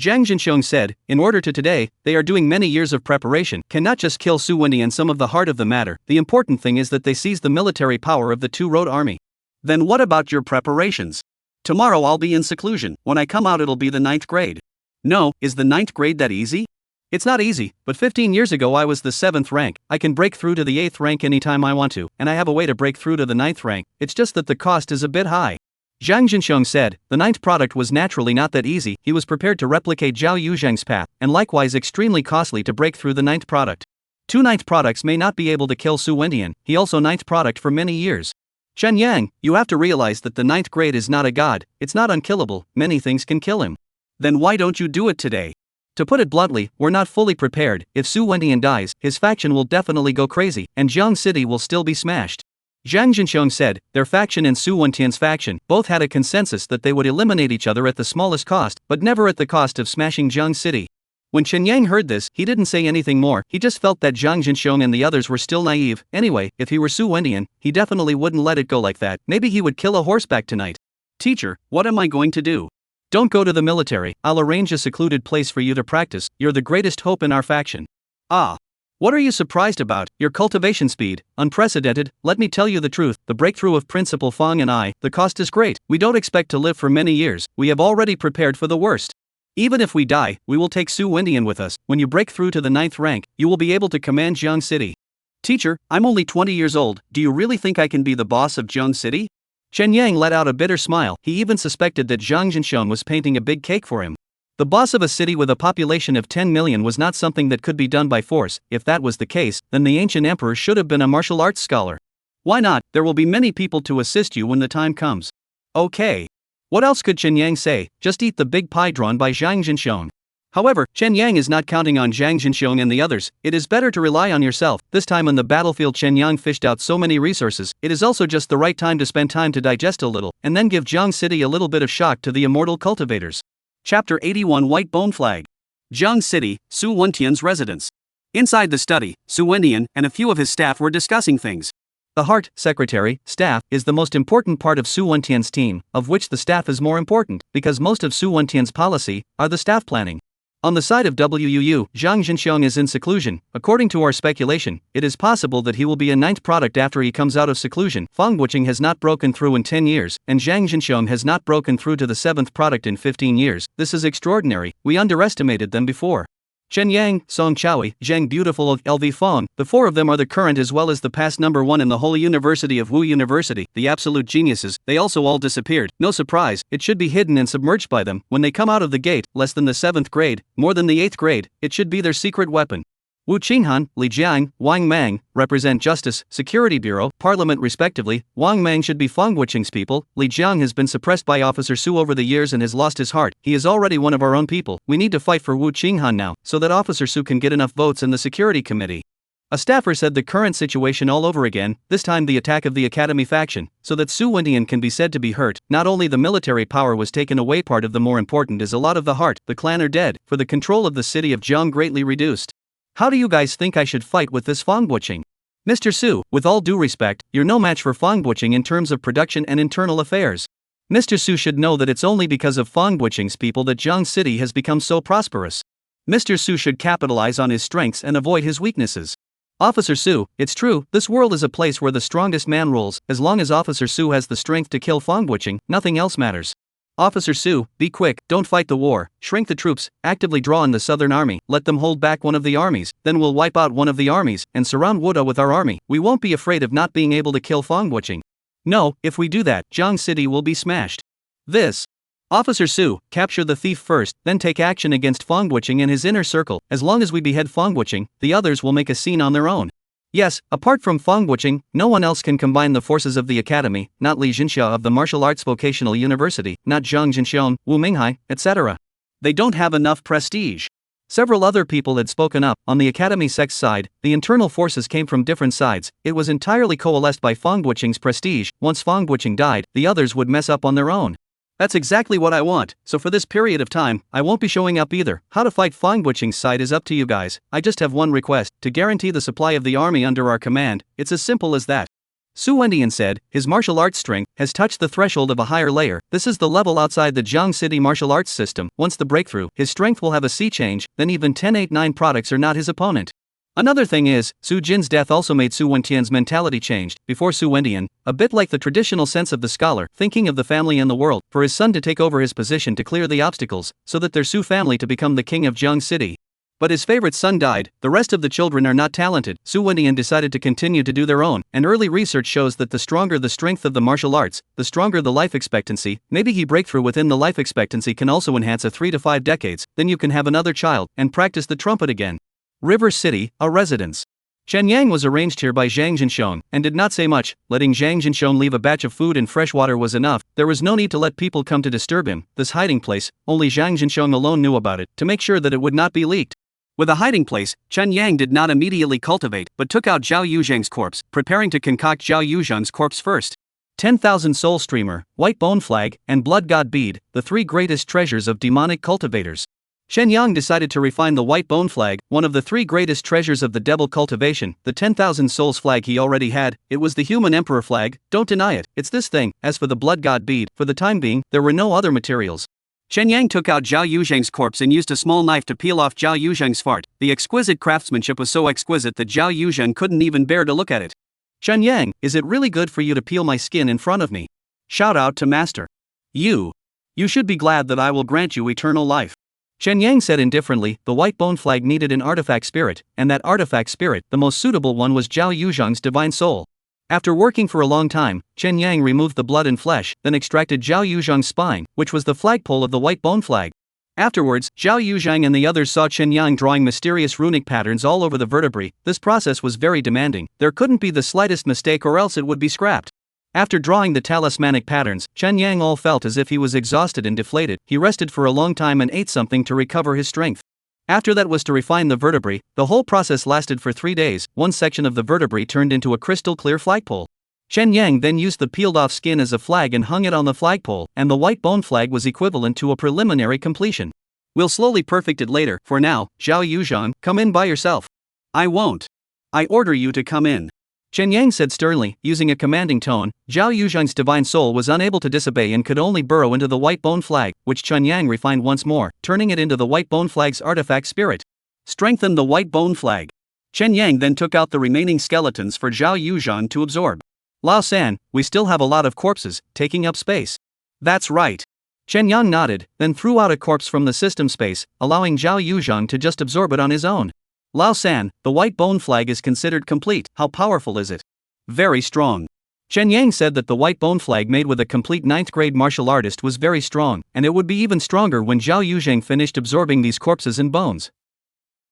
Zhang Zhenxiong said, in order to today, they are doing many years of preparation, cannot just kill Su Wendian. Some of the heart of the matter, the important thing is that they seize the military power of the Two-Road Army. Then what about your preparations? Tomorrow I'll be in seclusion. When I come out it'll be the 9th grade. No, is the 9th grade that easy? It's not easy, but 15 years ago I was the 7th rank. I can break through to the 8th rank anytime I want to, and I have a way to break through to the 9th rank. It's just that the cost is a bit high. Zhang Zhenxiong said, the 9th product was naturally not that easy. He was prepared to replicate Zhao Yuzhang's path, and likewise extremely costly to break through the 9th product. 2 9th products may not be able to kill Su Wendian. He also 9th product for many years. Chen Yang, you have to realize that the 9th grade is not a god. It's not unkillable. Many things can kill him. Then why don't you do it today? To put it bluntly, we're not fully prepared. If Su Wendian dies, his faction will definitely go crazy, and Jiang City will still be smashed. Zhang Jinxiong said, their faction and Su Wentian's faction both had a consensus that they would eliminate each other at the smallest cost, but never at the cost of smashing Jiang City. When Chen Yang heard this, he didn't say anything more, he just felt that Zhang Jinxiong and the others were still naive. Anyway, if he were Su Wendian, he definitely wouldn't let it go like that. Maybe he would kill a horseback tonight. Teacher, what am I going to do? Don't go to the military, I'll arrange a secluded place for you to practice, you're the greatest hope in our faction. Ah. What are you surprised about? Your cultivation speed, unprecedented. Let me tell you the truth, the breakthrough of Principal Fong and I, the cost is great. We don't expect to live for many years, we have already prepared for the worst. Even if we die, we will take Su Wendian with us. When you break through to the 9th rank, you will be able to command Jiang City. Teacher, I'm only 20 years old, do you really think I can be the boss of Jiang City? Chen Yang let out a bitter smile, he even suspected that Zhang Jinxiong was painting a big cake for him. The boss of a city with a population of 10 million was not something that could be done by force. If that was the case, then the ancient emperor should have been a martial arts scholar. Why not? There will be many people to assist you when the time comes. Okay. What else could Chen Yang say? Just eat the big pie drawn by Zhang Jinxiong. However, Chen Yang is not counting on Zhang Jinxiong and the others. It is better to rely on yourself. This time on the battlefield Chen Yang fished out so many resources, it is also just the right time to spend time to digest a little, and then give Jiang City a little bit of shock to the immortal cultivators. Chapter 81 White Bone Flag. Jiang City, Su Wentian's residence. Inside the study, Su Wendian and a few of his staff were discussing things. The heart, secretary, staff, is the most important part of Su Wentian's team, of which the staff is more important, because most of Su Wentian's policy are the staff planning. On the side of WUU, Zhang Jinxiong is in seclusion. According to our speculation, it is possible that he will be a 9th product after he comes out of seclusion. Fang Wuqing has not broken through in 10 years, and Zhang Jinxiong has not broken through to the 7th product in 15 years. This is extraordinary, we underestimated them before. Chen Yang, Song Chaui, Zhang Beautiful of LV Fong, the 4 of them are the current as well as the past number 1 in the Holy University of Wu University, the absolute geniuses. They also all disappeared. No surprise, it should be hidden and submerged by them. When they come out of the gate, less than the 7th grade, more than the 8th grade, it should be their secret weapon. Wu Qinghan, Li Jiang, Wang Mang, represent Justice, Security Bureau, Parliament respectively. Wang Mang should be Fang Wuqing's people. Li Jiang has been suppressed by Officer Su over the years and has lost his heart. He is already one of our own people. We need to fight for Wu Qinghan now, so that Officer Su can get enough votes in the Security Committee. A staffer said the current situation all over again, this time the attack of the Academy faction, so that Su Wendian can be said to be hurt. Not only the military power was taken away, part of the more important is a lot of the heart. The clan are dead, for the control of the city of Jiang greatly reduced. How do you guys think I should fight with this Fang Wuqing? Mr. Su, with all due respect, you're no match for Fang Wuqing in terms of production and internal affairs. Mr. Su should know that it's only because of Fang Wuqing's people that Jiang City has become so prosperous. Mr. Su should capitalize on his strengths and avoid his weaknesses. Officer Su, it's true, this world is a place where the strongest man rules. As long as Officer Su has the strength to kill Fang Wuqing, nothing else matters. Officer Su, be quick, don't fight the war, shrink the troops, actively draw in the southern army, let them hold back one of the armies, then we'll wipe out one of the armies, and surround Wuda with our army. We won't be afraid of not being able to kill Fang Wuqing. No, if we do that, Jiang City will be smashed. This. Officer Su, capture the thief first, then take action against Fang Wuqing and his inner circle. As long as we behead Fang Wuqing, the others will make a scene on their own. Yes, apart from Fang Wuqing, no one else can combine the forces of the academy, not Li Jinxia of the Martial Arts Vocational University, not Zhang Jinxiong, Wu Minghai, etc. They don't have enough prestige. Several other people had spoken up. On the academy sex side, the internal forces came from different sides. It was entirely coalesced by Fang Wuqing's prestige. Once Fang Wuqing died, the others would mess up on their own. That's exactly what I want, so for this period of time, I won't be showing up either. How to fight Fang Wuqing's side is up to you guys. I just have one request, to guarantee the supply of the army under our command. It's as simple as that. Su Wendian said, his martial arts strength has touched the threshold of a higher layer. This is the level outside the Jiang City martial arts system. Once the breakthrough, his strength will have a sea change, then even 10-8-9 products are not his opponent. Another thing is, Su Jin's death also made Su Wentian's mentality changed. Before Su Wendian, a bit like the traditional sense of the scholar, thinking of the family and the world, for his son to take over his position to clear the obstacles, so that their Su family to become the king of Jiang City. But his favorite son died, the rest of the children are not talented. Su Wendian decided to continue to do their own, and early research shows that the stronger the strength of the martial arts, the stronger the life expectancy. Maybe he breakthrough within the life expectancy can also enhance a 3 to 5 decades, then you can have another child, and practice the trumpet again. River City, a residence. Chen Yang was arranged here by Zhang Zhensheng and did not say much. Letting Zhang Zhensheng leave a batch of food and fresh water was enough. There was no need to let people come to disturb him. This hiding place, only Zhang Zhensheng alone knew about it, to make sure that it would not be leaked. With a hiding place, Chen Yang did not immediately cultivate, but took out Zhao Yuzhang's corpse, preparing to concoct Zhao Yuzhang's corpse first. 10,000 soul streamer, white bone flag, and blood god bead, the three greatest treasures of demonic cultivators. Shen Yang decided to refine the white bone flag, one of the three greatest treasures of the devil cultivation. The 10,000 souls flag he already had, it was the human emperor flag, don't deny it, it's this thing. As for the blood god bead, for the time being, there were no other materials. Chen Yang took out Zhao Yuzhang's corpse and used a small knife to peel off Zhao Yuzhang's fart. The exquisite craftsmanship was so exquisite that Zhao Yuzhang couldn't even bear to look at it. Chen Yang, is it really good for you to peel my skin in front of me? Shout out to Master. You should be glad that I will grant you eternal life. Chen Yang said indifferently. The white bone flag needed an artifact spirit, and that artifact spirit, the most suitable one, was Zhao Yuzhang's divine soul. After working for a long time, Chen Yang removed the blood and flesh, then extracted Zhao Yuzhang's spine, which was the flagpole of the white bone flag. Afterwards, Zhao Yuzhang and the others saw Chen Yang drawing mysterious runic patterns all over the vertebrae. This process was very demanding. There couldn't be the slightest mistake or else it would be scrapped. After drawing the talismanic patterns, Chen Yang all felt as if he was exhausted and deflated. He rested for a long time and ate something to recover his strength. After that was to refine the vertebrae. The whole process lasted for 3 days. One section of the vertebrae turned into a crystal clear flagpole. Chen Yang then used the peeled off skin as a flag and hung it on the flagpole, and the white bone flag was equivalent to a preliminary completion. We'll slowly perfect it later. For now, Zhao Yuzhang, come in by yourself. I won't. I order you to come in. Chen Yang said sternly, using a commanding tone. Zhao Yuzhang's divine soul was unable to disobey and could only burrow into the white bone flag, which Chen Yang refined once more, turning it into the white bone flag's artifact spirit. Strengthen the white bone flag. Chen Yang then took out the remaining skeletons for Zhao Yuzhang to absorb. Lao San, we still have a lot of corpses, taking up space. That's right. Chen Yang nodded, then threw out a corpse from the system space, allowing Zhao Yuzhang to just absorb it on his own. Lao San, the white bone flag is considered complete. How powerful is it? Very strong. Chen Yang said that the white bone flag made with a complete 9th grade martial artist was very strong, and it would be even stronger when Zhao Yuzhang finished absorbing these corpses and bones.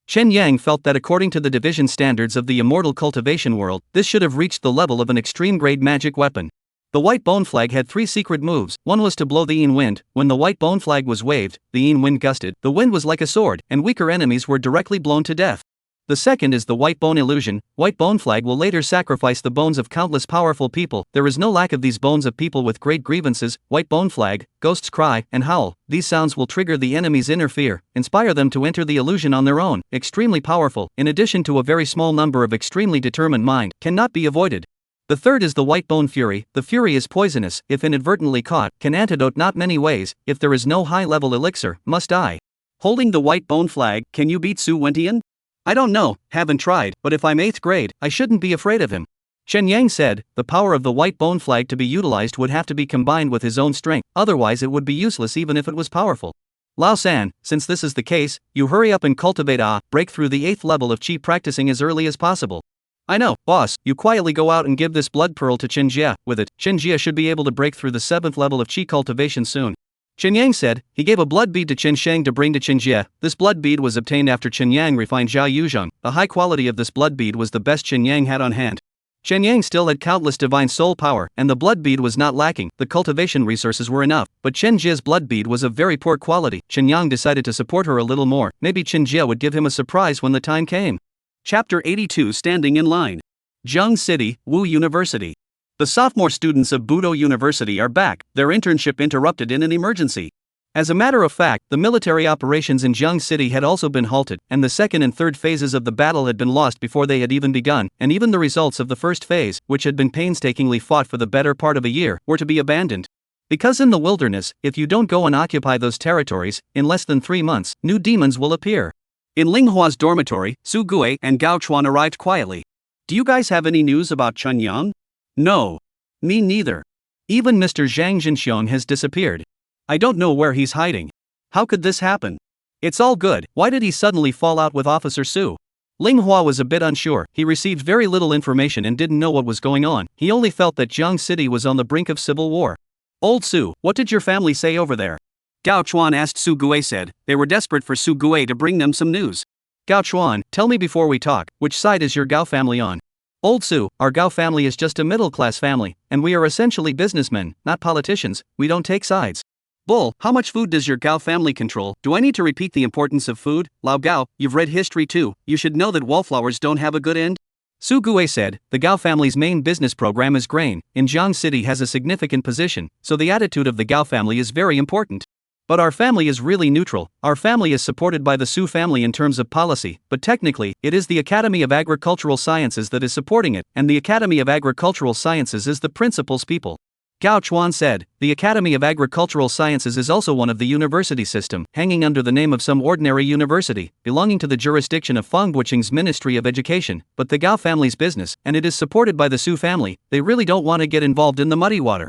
Chen Yang felt that according to the division standards of the immortal cultivation world, this should have reached the level of an extreme grade magic weapon. The white bone flag had 3 secret moves. One was to blow the yin wind. When the white bone flag was waved, the yin wind gusted. The wind was like a sword, and weaker enemies were directly blown to death. The second is the white bone illusion. White bone flag will later sacrifice the bones of countless powerful people. There is no lack of these bones of people with great grievances. White bone flag, ghosts cry and howl. These sounds will trigger the enemy's inner fear, inspire them to enter the illusion on their own. Extremely powerful, in addition to a very small number of extremely determined mind, cannot be avoided. The third is the white bone fury. The fury is poisonous. If inadvertently caught, can antidote not many ways. If there is no high-level elixir, must die. Holding the white bone flag, can you beat Su Wentian? I don't know, haven't tried, but if I'm 8th grade, I shouldn't be afraid of him. Chen Yang said. The power of the white bone flag to be utilized would have to be combined with his own strength, otherwise it would be useless even if it was powerful. Lao San, since this is the case, you hurry up and cultivate break through the 8th level of Qi practicing as early as possible. I know, boss. You quietly go out and give this blood pearl to Chen Jie. With it, Chen Jie should be able to break through the 7th level of Qi cultivation soon. Chen Yang said. He gave a blood bead to Chen Sheng to bring to Chen Jie. This blood bead was obtained after Chen Yang refined Zhao Yuzhang. The high quality of this blood bead was the best Chen Yang had on hand. Chen Yang still had countless divine soul power, and the blood bead was not lacking. The cultivation resources were enough, but Chen Jie's blood bead was of very poor quality. Chen Yang decided to support her a little more. Maybe Chen Jie would give him a surprise when the time came. Chapter 82. Standing in line. Jiang City, Wu University. The sophomore students of Budo University are back, their internship interrupted in an emergency. As a matter of fact, the military operations in Jiang City had also been halted, and the second and third phases of the battle had been lost before they had even begun, and even the results of the first phase, which had been painstakingly fought for the better part of a year, were to be abandoned. Because in the wilderness, if you don't go and occupy those territories, in less than 3 months, new demons will appear. In Linghua's dormitory, Su Gui and Gao Chuan arrived quietly. Do you guys have any news about Chen Yang? No. Me neither. Even Mr. Zhang Zhenxiong has disappeared. I don't know where he's hiding. How could this happen? It's all good. Why did he suddenly fall out with Officer Su? Linghua was a bit unsure. He received very little information and didn't know what was going on. He only felt that Jiang City was on the brink of civil war. Old Su, what did your family say over there? Gao Chuan asked. Su Gui said. They were desperate for Su Gui to bring them some news. Gao Chuan, tell me before we talk, which side is your Gao family on? Old Su, our Gao family is just a middle-class family, and we are essentially businessmen, not politicians, we don't take sides. Bull, how much food does your Gao family control? Do I need to repeat the importance of food? Lao Gao, you've read history too, you should know that wallflowers don't have a good end. Su Gue said, the Gao family's main business program is grain, in Jiang City has a significant position, so the attitude of the Gao family is very important. But our family is really neutral, our family is supported by the Su family in terms of policy, but technically, it is the Academy of Agricultural Sciences that is supporting it, and the Academy of Agricultural Sciences is the principal's people. Gao Chuan said, the Academy of Agricultural Sciences is also one of the university system, hanging under the name of some ordinary university, belonging to the jurisdiction of Feng Buqing's Ministry of Education, but the Gao family's business, and it is supported by the Su family, they really don't want to get involved in the muddy water.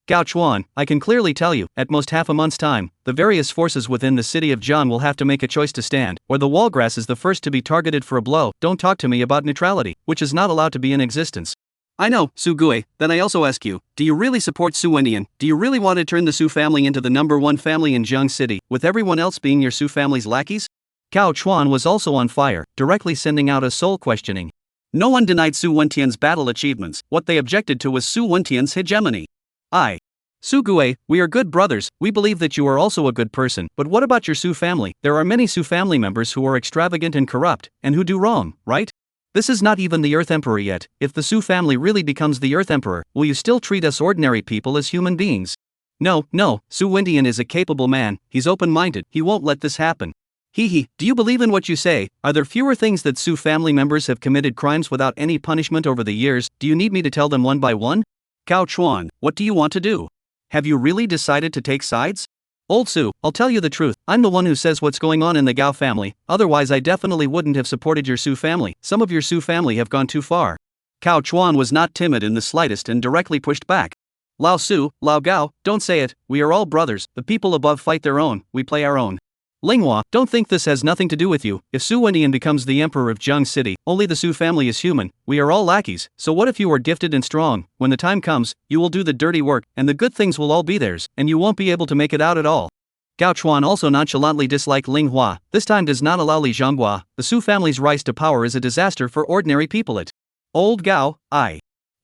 Gao Chuan, I can clearly tell you, at most half a month's time, the various forces within the city of Jian will have to make a choice to stand, or the wallgrass is the first to be targeted for a blow. Don't talk to me about neutrality, which is not allowed to be in existence. I know, Su Gue, then I also ask you, do you really support Su Wendian? Do you really want to turn the Su family into the #1 family in Jiang City, with everyone else being your Su family's lackeys? Gao Chuan was also on fire, directly sending out a soul questioning. No one denied Su Wentian's battle achievements, what they objected to was Su Wentian's hegemony. Su Gue, we are good brothers, we believe that you are also a good person, but what about your Su family? There are many Su family members who are extravagant and corrupt, and who do wrong, right? This is not even the Earth Emperor yet. If the Su family really becomes the Earth Emperor, will you still treat us ordinary people as human beings? No, Su Wendian is a capable man, he's open-minded, he won't let this happen. Do you believe in what you say? Are there fewer things that Su family members have committed crimes without any punishment over the years? Do you need me to tell them one by one? Gao Chuan, what do you want to do? Have you really decided to take sides? Old Su, I'll tell you the truth, I'm the one who says what's going on in the Gao family, otherwise I definitely wouldn't have supported your Su family, some of your Su family have gone too far. Gao Chuan was not timid in the slightest and directly pushed back. Lao Su, Lao Gao, don't say it, we are all brothers, the people above fight their own, we play our own. Linghua, don't think this has nothing to do with you, if Su Wendian becomes the emperor of Jiang City, only the Su family is human, we are all lackeys, so what if you are gifted and strong, when the time comes, you will do the dirty work, and the good things will all be theirs, and you won't be able to make it out at all. Gao Chuan also nonchalantly disliked Linghua, this time does not allow Li Zhonghua, the Su family's rise to power is a disaster for ordinary people it. Old Gao,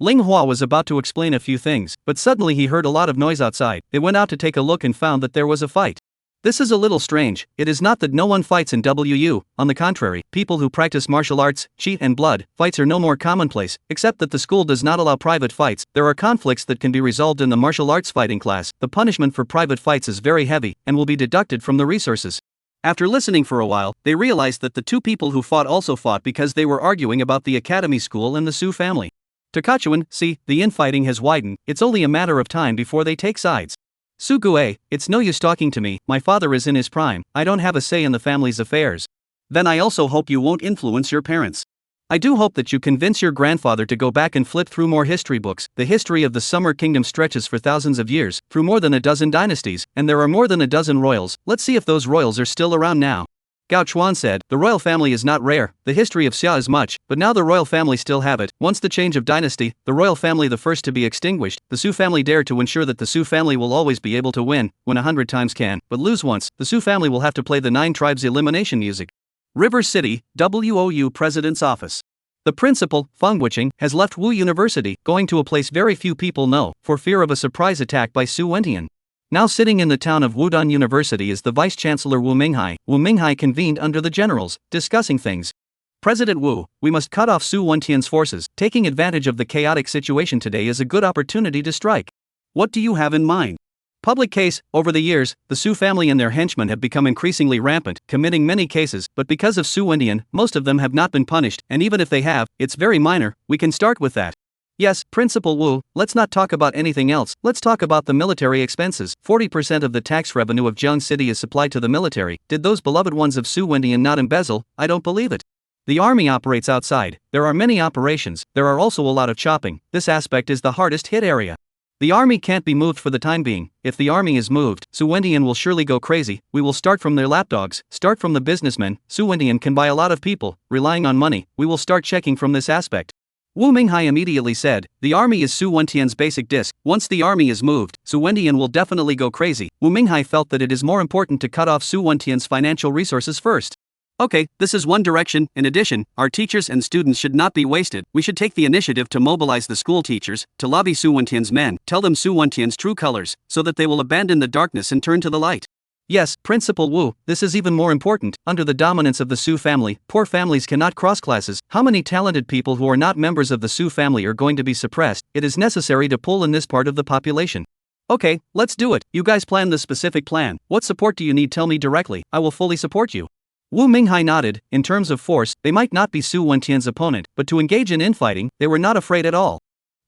Linghua was about to explain a few things, but suddenly he heard a lot of noise outside, they went out to take a look and found that there was a fight. This is a little strange, it is not that no one fights in WU, on the contrary, people who practice martial arts, cheat and blood, fights are no more commonplace, except that the school does not allow private fights, there are conflicts that can be resolved in the martial arts fighting class, the punishment for private fights is very heavy, and will be deducted from the resources. After listening for a while, they realized that the two people who fought also fought because they were arguing about the academy school and the Su family. Takachuan, see, the infighting has widened, it's only a matter of time before they take sides. Su Gue, it's no use talking to me, my father is in his prime, I don't have a say in the family's affairs. Then I also hope you won't influence your parents. I do hope that you convince your grandfather to go back and flip through more history books. The history of the Summer Kingdom stretches for thousands of years, through more than a dozen dynasties, and there are more than a dozen royals, let's see if those royals are still around now. Gao Chuan said, the royal family is not rare, the history of Xia is much, but now the royal family still have it. Once the change of dynasty, the royal family the first to be extinguished, the Su family dare to ensure that the Su family will always be able to win 100 times can, but lose once, the Su family will have to play the 9 tribes elimination music. River City, WOU President's Office. The principal, Feng Buqing, has left Wu University, going to a place very few people know, for fear of a surprise attack by Su Wendian. Now sitting in the town of Wudong University is the Vice-Chancellor Wu Minghai. Wu Minghai convened under the generals, discussing things. President Wu, we must cut off Su Wentian's forces. Taking advantage of the chaotic situation today is a good opportunity to strike. What do you have in mind? Public case, over the years, the Su family and their henchmen have become increasingly rampant, committing many cases, but because of Su Wendian, most of them have not been punished, and even if they have, it's very minor, we can start with that. Yes, Principal Wu, let's not talk about anything else, let's talk about the military expenses. 40% of the tax revenue of Jiang City is supplied to the military. Did those beloved ones of Su Wendian not embezzle? I don't believe it. The army operates outside, there are many operations, there are also a lot of chopping, this aspect is the hardest hit area. The army can't be moved for the time being. If the army is moved, Su Wendian will surely go crazy. We will start from their lapdogs, start from the businessmen. Su Wendian can buy a lot of people, relying on money. We will start checking from this aspect. Wu Minghai immediately said, the army is Su Wentian's basic disc. Once the army is moved, Su Wendian will definitely go crazy. Wu Minghai felt that it is more important to cut off Su Wentian's financial resources first. Okay, this is one direction. In addition, our teachers and students should not be wasted. We should take the initiative to mobilize the school teachers, to lobby Su Wentian's men, tell them Su Wentian's true colors, so that they will abandon the darkness and turn to the light. Yes, Principal Wu, this is even more important. Under the dominance of the Su family, poor families cannot cross classes. How many talented people who are not members of the Su family are going to be suppressed? It is necessary to pull in this part of the population. Okay, let's do it. You guys plan the specific plan. What support do you need? Tell me directly. I will fully support you. Wu Minghai nodded. In terms of force, they might not be Su Wentian's opponent, but to engage in infighting, they were not afraid at all.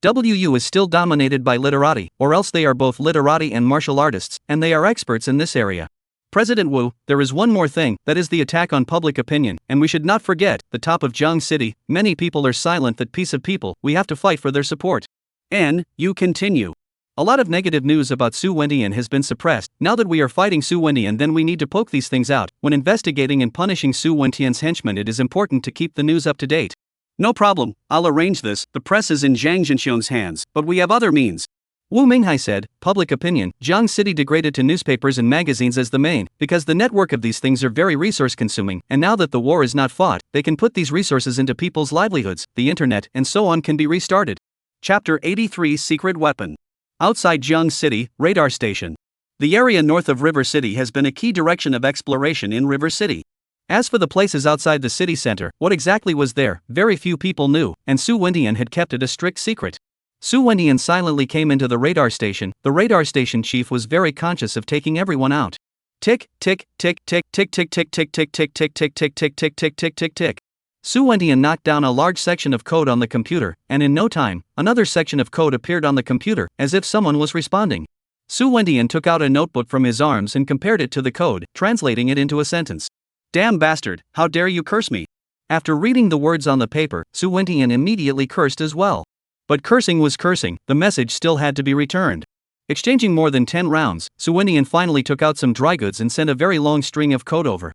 WU is still dominated by literati, or else they are both literati and martial artists, and they are experts in this area. President Wu, there is one more thing, that is the attack on public opinion, and we should not forget, the top of Jiang City, many people are silent. That piece of people, we have to fight for their support. And, you continue. A lot of negative news about Su Wentian has been suppressed. Now that we are fighting Su Wentian, then we need to poke these things out. When investigating and punishing Su Wentian's henchmen, it is important to keep the news up to date. No problem, I'll arrange this. The press is in Zhang Zhenxiong's hands, but we have other means. Wu Minghai said, public opinion. Jiang City degraded to newspapers and magazines as the main, because the network of these things are very resource consuming, and now that the war is not fought, they can put these resources into people's livelihoods. The internet and so on can be restarted. Chapter 83 Secret Weapon. Outside Jiang City, radar station. The area north of River City has been a key direction of exploration in River City. As for the places outside the city center, what exactly was there, very few people knew, and Su Wentian had kept it a strict secret. Su Wentian silently came into the radar station. The radar station chief was very conscious of taking everyone out. Tick, tick, tick, tick, tick, tick, tick, tick, tick, tick, tick, tick, tick, tick, tick, tick, tick, tick, tick. Su Wentian knocked down a large section of code on the computer, and in no time, another section of code appeared on the computer, as if someone was responding. Su Wentian took out a notebook from his arms and compared it to the code, translating it into a sentence. Damn bastard, how dare you curse me? After reading the words on the paper, Su Wentian immediately cursed as well. But cursing was cursing, the message still had to be returned. Exchanging more than 10 rounds, Su Wentian finally took out some dry goods and sent a very long string of code over.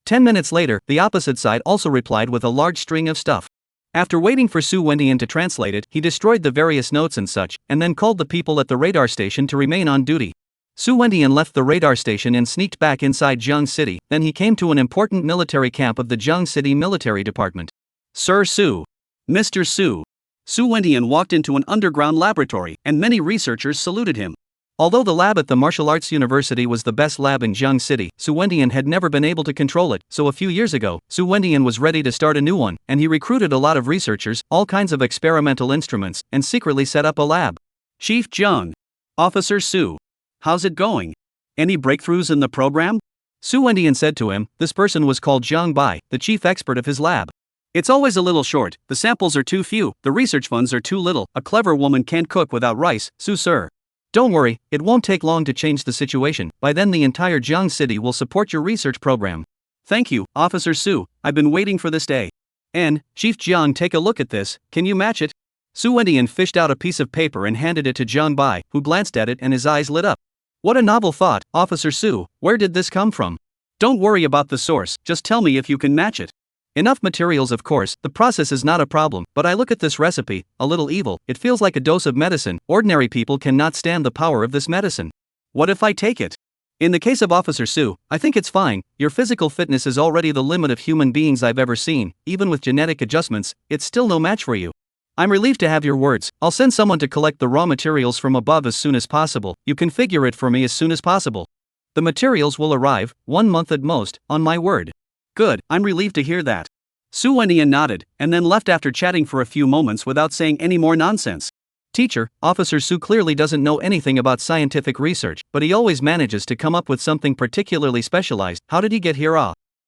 10 minutes later, the opposite side also replied with a large string of stuff. After waiting for Su Wentian to translate it, he destroyed the various notes and such, and then called the people at the radar station to remain on duty. Su Wentian left the radar station and sneaked back inside Jiang City. Then he came to an important military camp of the Jiang City Military Department. Sir Su. Mr. Su. Su Wentian walked into an underground laboratory, and many researchers saluted him. Although the lab at the Martial Arts University was the best lab in Jiang City, Su Wentian had never been able to control it, so a few years ago, Su Wentian was ready to start a new one, and he recruited a lot of researchers, all kinds of experimental instruments, and secretly set up a lab. Chief Jiang. Officer Su. How's it going? Any breakthroughs in the program? Su Wentian said to him. This person was called Jiang Bai, the chief expert of his lab. It's always a little short, the samples are too few, the research funds are too little, a clever woman can't cook without rice, Su sir. Don't worry, it won't take long to change the situation. By then the entire Jiang City will support your research program. Thank you, Officer Su, I've been waiting for this day. And, Chief Jiang, take a look at this, can you match it? Su Wentian fished out a piece of paper and handed it to Jiang Bai, who glanced at it and his eyes lit up. What a novel thought, Officer Su, where did this come from? Don't worry about the source, just tell me if you can match it. Enough materials, of course, the process is not a problem, but I look at this recipe, a little evil, it feels like a dose of medicine. Ordinary people cannot stand the power of this medicine. What if I take it? In the case of Officer Su, I think it's fine. Your physical fitness is already the limit of human beings I've ever seen. Even with genetic adjustments, it's still no match for you. I'm relieved to have your words. I'll send someone to collect the raw materials from above as soon as possible. You configure it for me as soon as possible. The materials will arrive, 1 month at most, on my word. Good, I'm relieved to hear that. Su Wentian nodded, and then left after chatting for a few moments without saying any more nonsense. Teacher, Officer Su clearly doesn't know anything about scientific research, but he always manages to come up with something particularly specialized. How did he get here?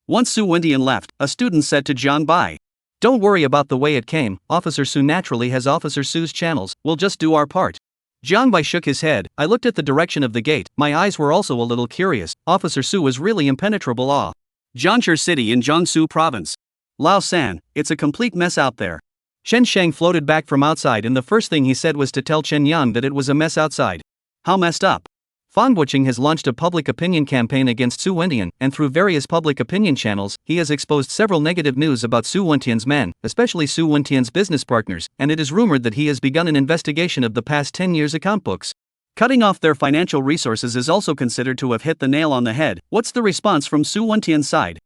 Once Su Wentian left, a student said to Jiang Bai. Don't worry about the way it came, Officer Su naturally has Officer Su's channels, we'll just do our part. Jiang Bai shook his head. I looked at the direction of the gate, my eyes were also a little curious. Officer Su was really impenetrable. Jiangshi City in Jiangsu Province. Lao San, it's a complete mess out there. Shen Shang floated back from outside and the first thing he said was to tell Chen Yang that it was a mess outside. How messed up? Fan Buqing has launched a public opinion campaign against Su Wentian, and through various public opinion channels, he has exposed several negative news about Su Wentian's men, especially Su Wentian's business partners, and it is rumored that he has begun an investigation of the past 10 years' account books. Cutting off their financial resources is also considered to have hit the nail on the head. What's the response from Su Wentian's side?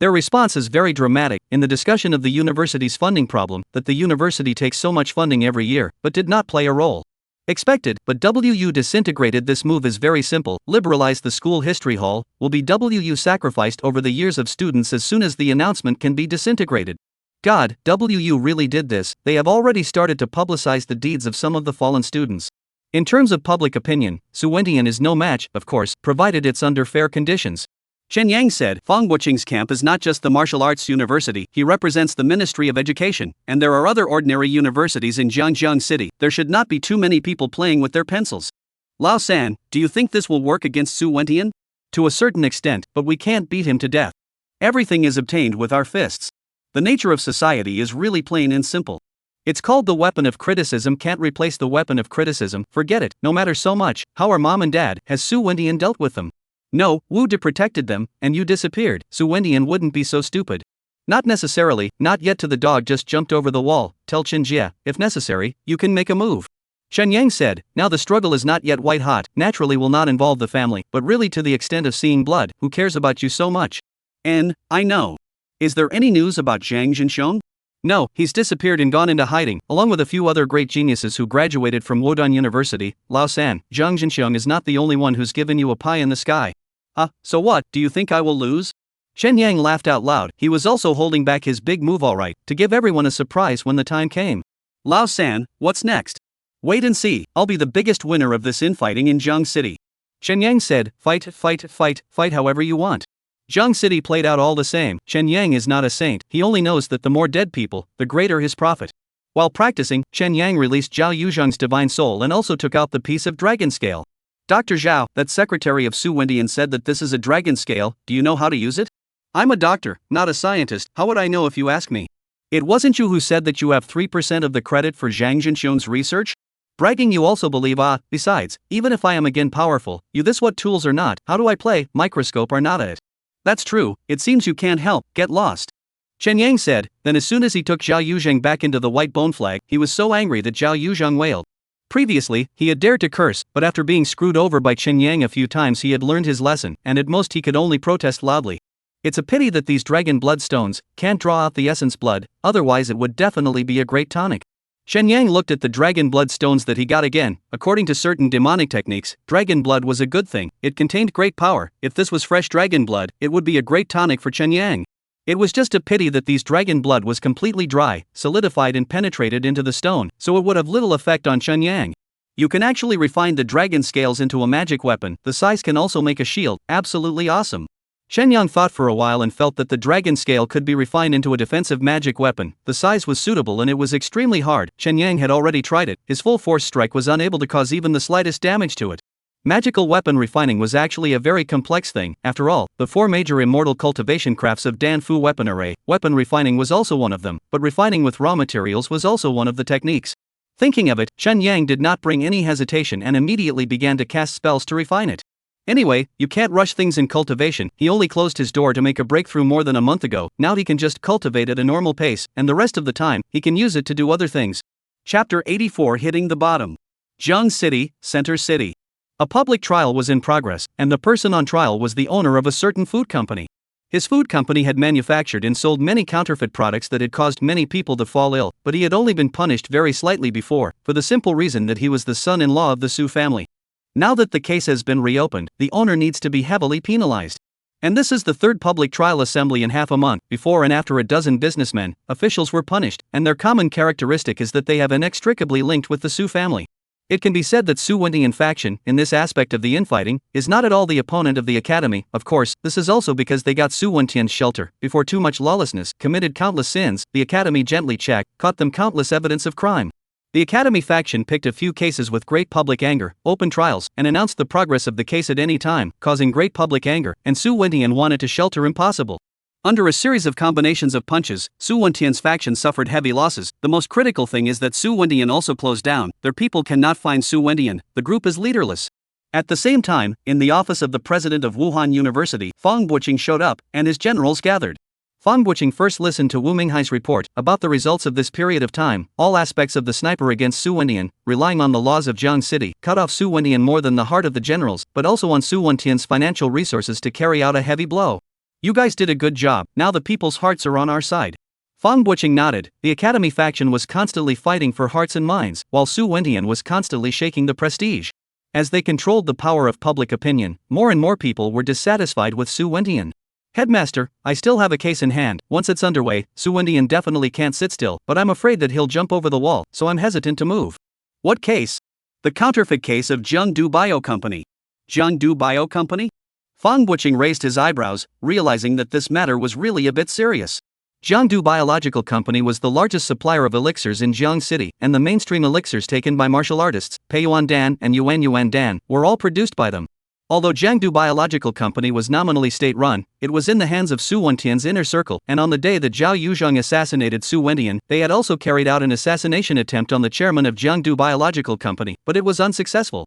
Their response is very dramatic in the discussion of the university's funding problem, that the university takes so much funding every year, but did not play a role. Expected, but WU disintegrated. This move is very simple. Liberalize the school history hall, will be WU sacrificed over the years of students as soon as the announcement can be disintegrated. God, WU really did this. They have already started to publicize the deeds of some of the fallen students. In terms of public opinion, Su Wendian is no match, of course, provided it's under fair conditions. Chen Yang said, Fang Wuqing's camp is not just the martial arts university, he represents the Ministry of Education, and there are other ordinary universities in Jiangjiang City. There should not be too many people playing with their pencils. Lao San, do you think this will work against Su Wendian? To a certain extent, but we can't beat him to death. Everything is obtained with our fists. The nature of society is really plain and simple. It's called the weapon of criticism. Can't replace the weapon of criticism. Forget it. No matter so much, how are mom and dad? Has Su Wendian dealt with them? No, Wu De protected them, and you disappeared. Su Wendian wouldn't be so stupid. Not necessarily, not yet. To the dog just jumped over the wall. Tell Chen Jie, if necessary, you can make a move. Chen Yang said, now the struggle is not yet white hot, naturally will not involve the family, but really to the extent of seeing blood, who cares about you so much? I know. Is there any news about Zhang Zhenxiong? No, he's disappeared and gone into hiding, along with a few other great geniuses who graduated from Wodan University. Lao San, Zhang Zhenxiong is not the only one who's given you a pie in the sky. So what, do you think I will lose? Chen Yang laughed out loud. He was also holding back his big move alright, to give everyone a surprise when the time came. Lao San, what's next? Wait and see, I'll be the biggest winner of this infighting in Jiang City. Chen Yang said, fight however you want. Jiang City played out all the same. Chen Yang is not a saint, he only knows that the more dead people, the greater his profit. While practicing, Chen Yang released Zhao Yuzhang's divine soul and also took out the piece of dragon scale. Dr. Zhao, that secretary of Su Wendian, said that this is a dragon scale. Do you know how to use it? I'm a doctor, not a scientist. How would I know if you ask me? It wasn't you who said that you have 3% of the credit for Zhang Zhenxiong's research? Bragging you also believe. Besides, even if I am again powerful, you this what tools are not, how do I play, microscope are not it. That's true, it seems you can't help, get lost. Chen Yang said, then as soon as he took Zhao Yuzhang back into the white bone flag, he was so angry that Zhao Yuzhang wailed. Previously, he had dared to curse, but after being screwed over by Chen Yang a few times he had learned his lesson, and at most he could only protest loudly. It's a pity that these dragon blood stones can't draw out the essence blood, otherwise it would definitely be a great tonic. Chen Yang looked at the dragon blood stones that he got again. According to certain demonic techniques, dragon blood was a good thing, it contained great power. If this was fresh dragon blood, it would be a great tonic for Chen Yang. It was just a pity that these dragon blood was completely dry, solidified and penetrated into the stone, so it would have little effect on Chen Yang. You can actually refine the dragon scales into a magic weapon. The size can also make a shield. Absolutely awesome. Chen Yang thought for a while and felt that the dragon scale could be refined into a defensive magic weapon. The size was suitable and it was extremely hard. Chen Yang had already tried it. His full force strike was unable to cause even the slightest damage to it. Magical weapon refining was actually a very complex thing. After all, the 4 major immortal cultivation crafts of Dan Fu weapon array, weapon refining was also one of them, but refining with raw materials was also one of the techniques. Thinking of it, Chen Yang did not bring any hesitation and immediately began to cast spells to refine it. Anyway, you can't rush things in cultivation. He only closed his door to make a breakthrough more than a month ago. Now he can just cultivate at a normal pace, and the rest of the time, he can use it to do other things. Chapter 84, Hitting the Bottom. Jiang City, Center City. A public trial was in progress, and the person on trial was the owner of a certain food company. His food company had manufactured and sold many counterfeit products that had caused many people to fall ill, but he had only been punished very slightly before, for the simple reason that he was the son-in-law of the Su family. Now that the case has been reopened, the owner needs to be heavily penalized. And this is the third public trial assembly in half a month. Before and after a dozen businessmen, officials were punished, and their common characteristic is that they have inextricably linked with the Su family. It can be said that Su Wendian faction, in this aspect of the infighting, is not at all the opponent of the academy. Of course, this is also because they got Su Wendian's shelter, before too much lawlessness, committed countless sins. The academy gently caught them countless evidence of crime. The academy faction picked a few cases with great public anger, opened trials, and announced the progress of the case at any time, causing great public anger, and Su Wendian wanted to shelter impossible. Under a series of combinations of punches, Su Wendian's faction suffered heavy losses. The most critical thing is that Su Wendian also closed down. Their people cannot find Su Wendian. The group is leaderless. At the same time, in the office of the president of Wuhan University, Fang Wuqing showed up, and his generals gathered. Fang Wuqing first listened to Wu Minghai's report about the results of this period of time. All aspects of the sniper against Su Wendian, relying on the laws of Jiang City, cut off Su Wendian more than the heart of the generals, but also on Su Wendian's financial resources to carry out a heavy blow. You guys did a good job, now the people's hearts are on our side. Fang Buqing nodded. The Academy faction was constantly fighting for hearts and minds, while Su Wendian was constantly shaking the prestige. As they controlled the power of public opinion, more and more people were dissatisfied with Su Wendian. Headmaster, I still have a case in hand. Once it's underway, Su Wendian definitely can't sit still, but I'm afraid that he'll jump over the wall, so I'm hesitant to move. What case? The counterfeit case of Jiangdu Bio Company. Jiangdu Bio Company? Fang Buqing raised his eyebrows, realizing that this matter was really a bit serious. Jiangdu Biological Company was the largest supplier of elixirs in Jiang City, and the mainstream elixirs taken by martial artists, Pei Yuan Dan and Yuan Dan, were all produced by them. Although Jiangdu Biological Company was nominally state-run, it was in the hands of Su Wendian's inner circle, and on the day that Zhao Yuzhong assassinated Su Wendian, they had also carried out an assassination attempt on the chairman of Jiangdu Biological Company, but it was unsuccessful.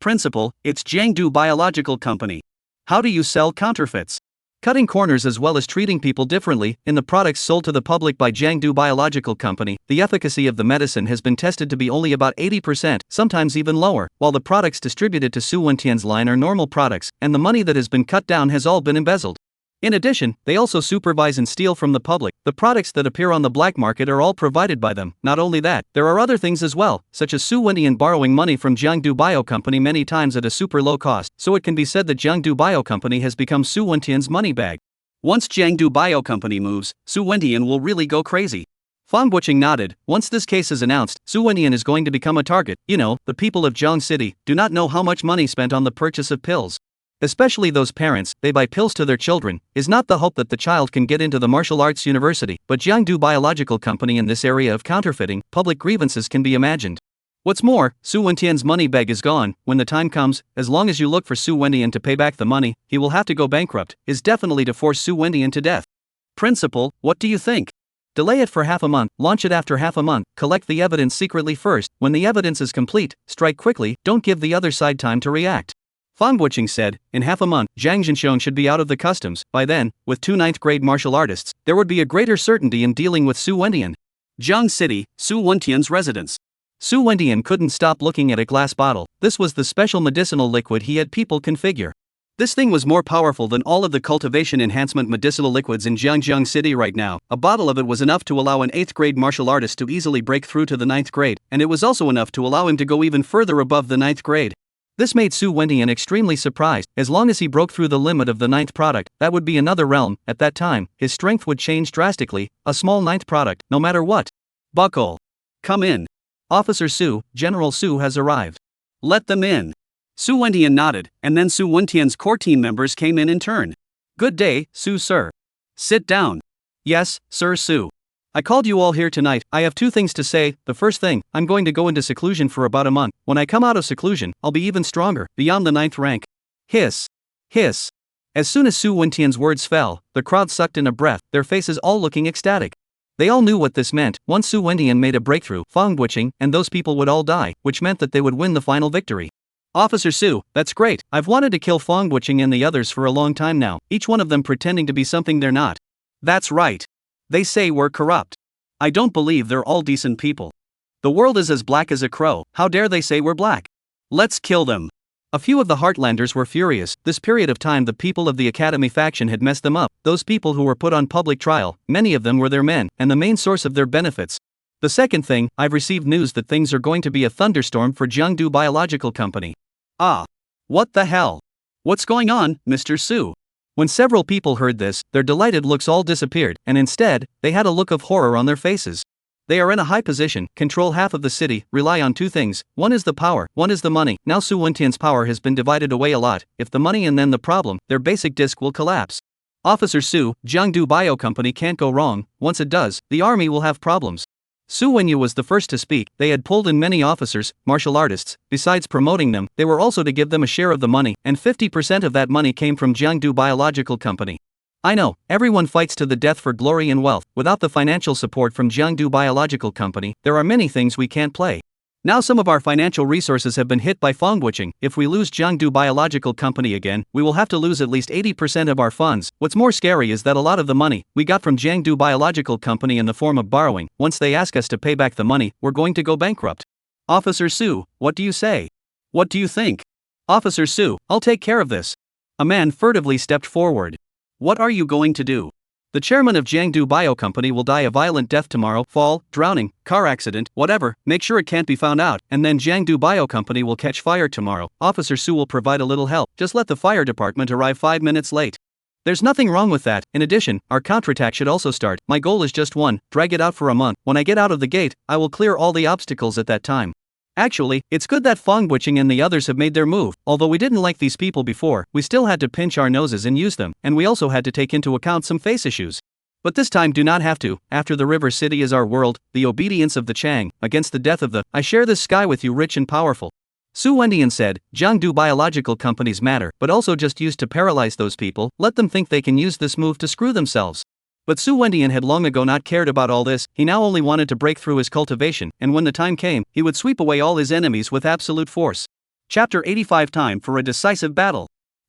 Principal, it's Jiangdu Biological Company. How do you sell counterfeits? Cutting corners as well as treating people differently. In the products sold to the public by Jiangdu Biological Company, the efficacy of the medicine has been tested to be only about 80%, sometimes even lower, while the products distributed to Su Wendian's line are normal products, and the money that has been cut down has all been embezzled. In addition, they also supervise and steal from the public. The products that appear on the black market are all provided by them. Not only that, there are other things as well, such as Su Wendian borrowing money from Jiangdu Bio Company many times at a super low cost, so it can be said that Jiangdu Bio Company has become Su Wendian's money bag. Once Jiangdu Bio Company moves, Su Wendian will really go crazy. Fang Buqing nodded. Once this case is announced, Su Wendian is going to become a target. You know, the people of Jiang City do not know how much money spent on the purchase of pills. Especially those parents, they buy pills to their children, is not the hope that the child can get into the martial arts university, but Jiangdu Biological Company in this area of counterfeiting, public grievances can be imagined. What's more, Su Wendian's money bag is gone. When the time comes, as long as you look for Su Wendian to pay back the money, he will have to go bankrupt, is definitely to force Su Wendian to death. Principal, what do you think? Delay it for half a month, launch it after half a month, collect the evidence secretly first. When the evidence is complete, strike quickly, don't give the other side time to react. Fang Buqing said, in half a month, Zhang Zhenxiong should be out of the customs. By then, with 2 ninth-grade martial artists, there would be a greater certainty in dealing with Su Wendian. Jiang City, Su Wendian's residence. Su Wendian couldn't stop looking at a glass bottle. This was the special medicinal liquid he had people configure. This thing was more powerful than all of the cultivation enhancement medicinal liquids in Jiang City right now. A bottle of it was enough to allow an 8th-grade martial artist to easily break through to the 9th grade, and it was also enough to allow him to go even further above the 9th grade. This made Su Wendian extremely surprised. As long as he broke through the limit of the 9th product, that would be another realm. At that time, his strength would change drastically. A small 9th product, no matter what. Buckle. Come in. Officer Su, General Su has arrived. Let them in. Su Wendian nodded, and then Su Wendian's core team members came in turn. Good day, Su sir. Sit down. Yes, Sir Su. I called you all here tonight. I have 2 things to say. The first thing, I'm going to go into seclusion for about a month. When I come out of seclusion, I'll be even stronger, beyond the 9th rank. Hiss. Hiss. As soon as Su Wendian's words fell, the crowd sucked in a breath, their faces all looking ecstatic. They all knew what this meant. Once Su Wendian made a breakthrough, Fang Buqing and those people would all die, which meant that they would win the final victory. Officer Su, that's great. I've wanted to kill Fang Buqing and the others for a long time now, each one of them pretending to be something they're not. That's right. They say we're corrupt. I don't believe they're all decent people. The world is as black as a crow. How dare they say we're black? Let's kill them. A few of the Heartlanders were furious. This period of time the people of the Academy faction had messed them up. Those people who were put on public trial, many of them were their men, and the main source of their benefits. The second thing, I've received news that things are going to be a thunderstorm for Jiangdu Biological Company. Ah. What the hell? What's going on, Mr. Su? When several people heard this, their delighted looks all disappeared, and instead, they had a look of horror on their faces. They are in a high position, control half of the city, rely on 2 things, one is the power, one is the money. Now Su Wendian's power has been divided away a lot. If the money and then the problem, their basic disk will collapse. Officer Su, Jiangdu Bio Company can't go wrong. Once it does, the army will have problems. Su Wenyu was the first to speak. They had pulled in many officers, martial artists. Besides promoting them, they were also to give them a share of the money, and 50% of that money came from Jiangdu Biological Company. I know, everyone fights to the death for glory and wealth. Without the financial support from Jiangdu Biological Company, there are many things we can't play. Now some of our financial resources have been hit by Fang Buqing. If we lose Jiangdu Biological Company again, we will have to lose at least 80% of our funds. What's more scary is that a lot of the money we got from Jiangdu Biological Company in the form of borrowing, once they ask us to pay back the money, we're going to go bankrupt. Officer Su, what do you say? What do you think? Officer Su, I'll take care of this. A man furtively stepped forward. What are you going to do? The chairman of Jiangdu Bio Company will die a violent death tomorrow, fall, drowning, car accident, whatever, make sure it can't be found out, and then Jiangdu Bio Company will catch fire tomorrow. Officer Su will provide a little help, just let the fire department arrive 5 minutes late. There's nothing wrong with that. In addition, our counterattack should also start. My goal is just one, drag it out for a month. When I get out of the gate, I will clear all the obstacles at that time. Actually, it's good that Fong Buching and the others have made their move. Although we didn't like these people before, we still had to pinch our noses and use them, and we also had to take into account some face issues. But this time do not have to. After the river city is our world, the obedience of the Chang, against the death of the, I share this sky with you rich and powerful. Su Wendian said, Jiangdu biological companies matter, but also just used to paralyze those people, let them think they can use this move to screw themselves. But Su Wendian had long ago not cared about all this, he now only wanted to break through his cultivation, and when the time came, he would sweep away all his enemies with absolute force. Chapter 85 Time for a decisive battle.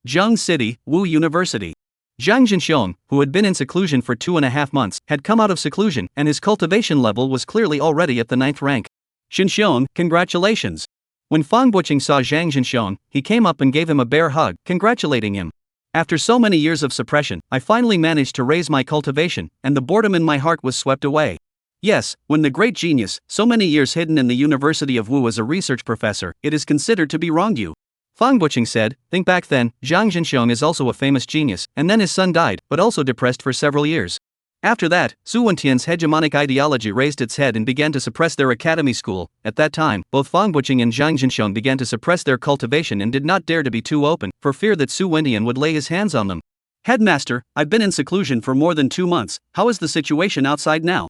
Zheng City, Wu University. Zhang Jinxiong, who had been in seclusion for 2.5 months, had come out of seclusion, and his cultivation level was clearly already at the 9th rank. Jinxiong, congratulations. When Fang Buching saw Zhang Jinxiong, he came up and gave him a bear hug, congratulating him. After so many years of suppression, I finally managed to raise my cultivation, and the boredom in my heart was swept away. Yes, when the great genius, so many years hidden in the University of Wu as a research professor, it is considered to be wronged you. Fang Buching said, think back then, Zhang Jinxiong is also a famous genius, and then his son died, but also depressed for several years. After that, Su Wentian's hegemonic ideology raised its head and began to suppress their academy school. At that time, both Fang Buching and Zhang Jinxiong began to suppress their cultivation and did not dare to be too open, for fear that Su Wentian would lay his hands on them. Headmaster, I've been in seclusion for more than 2 months, how is the situation outside now?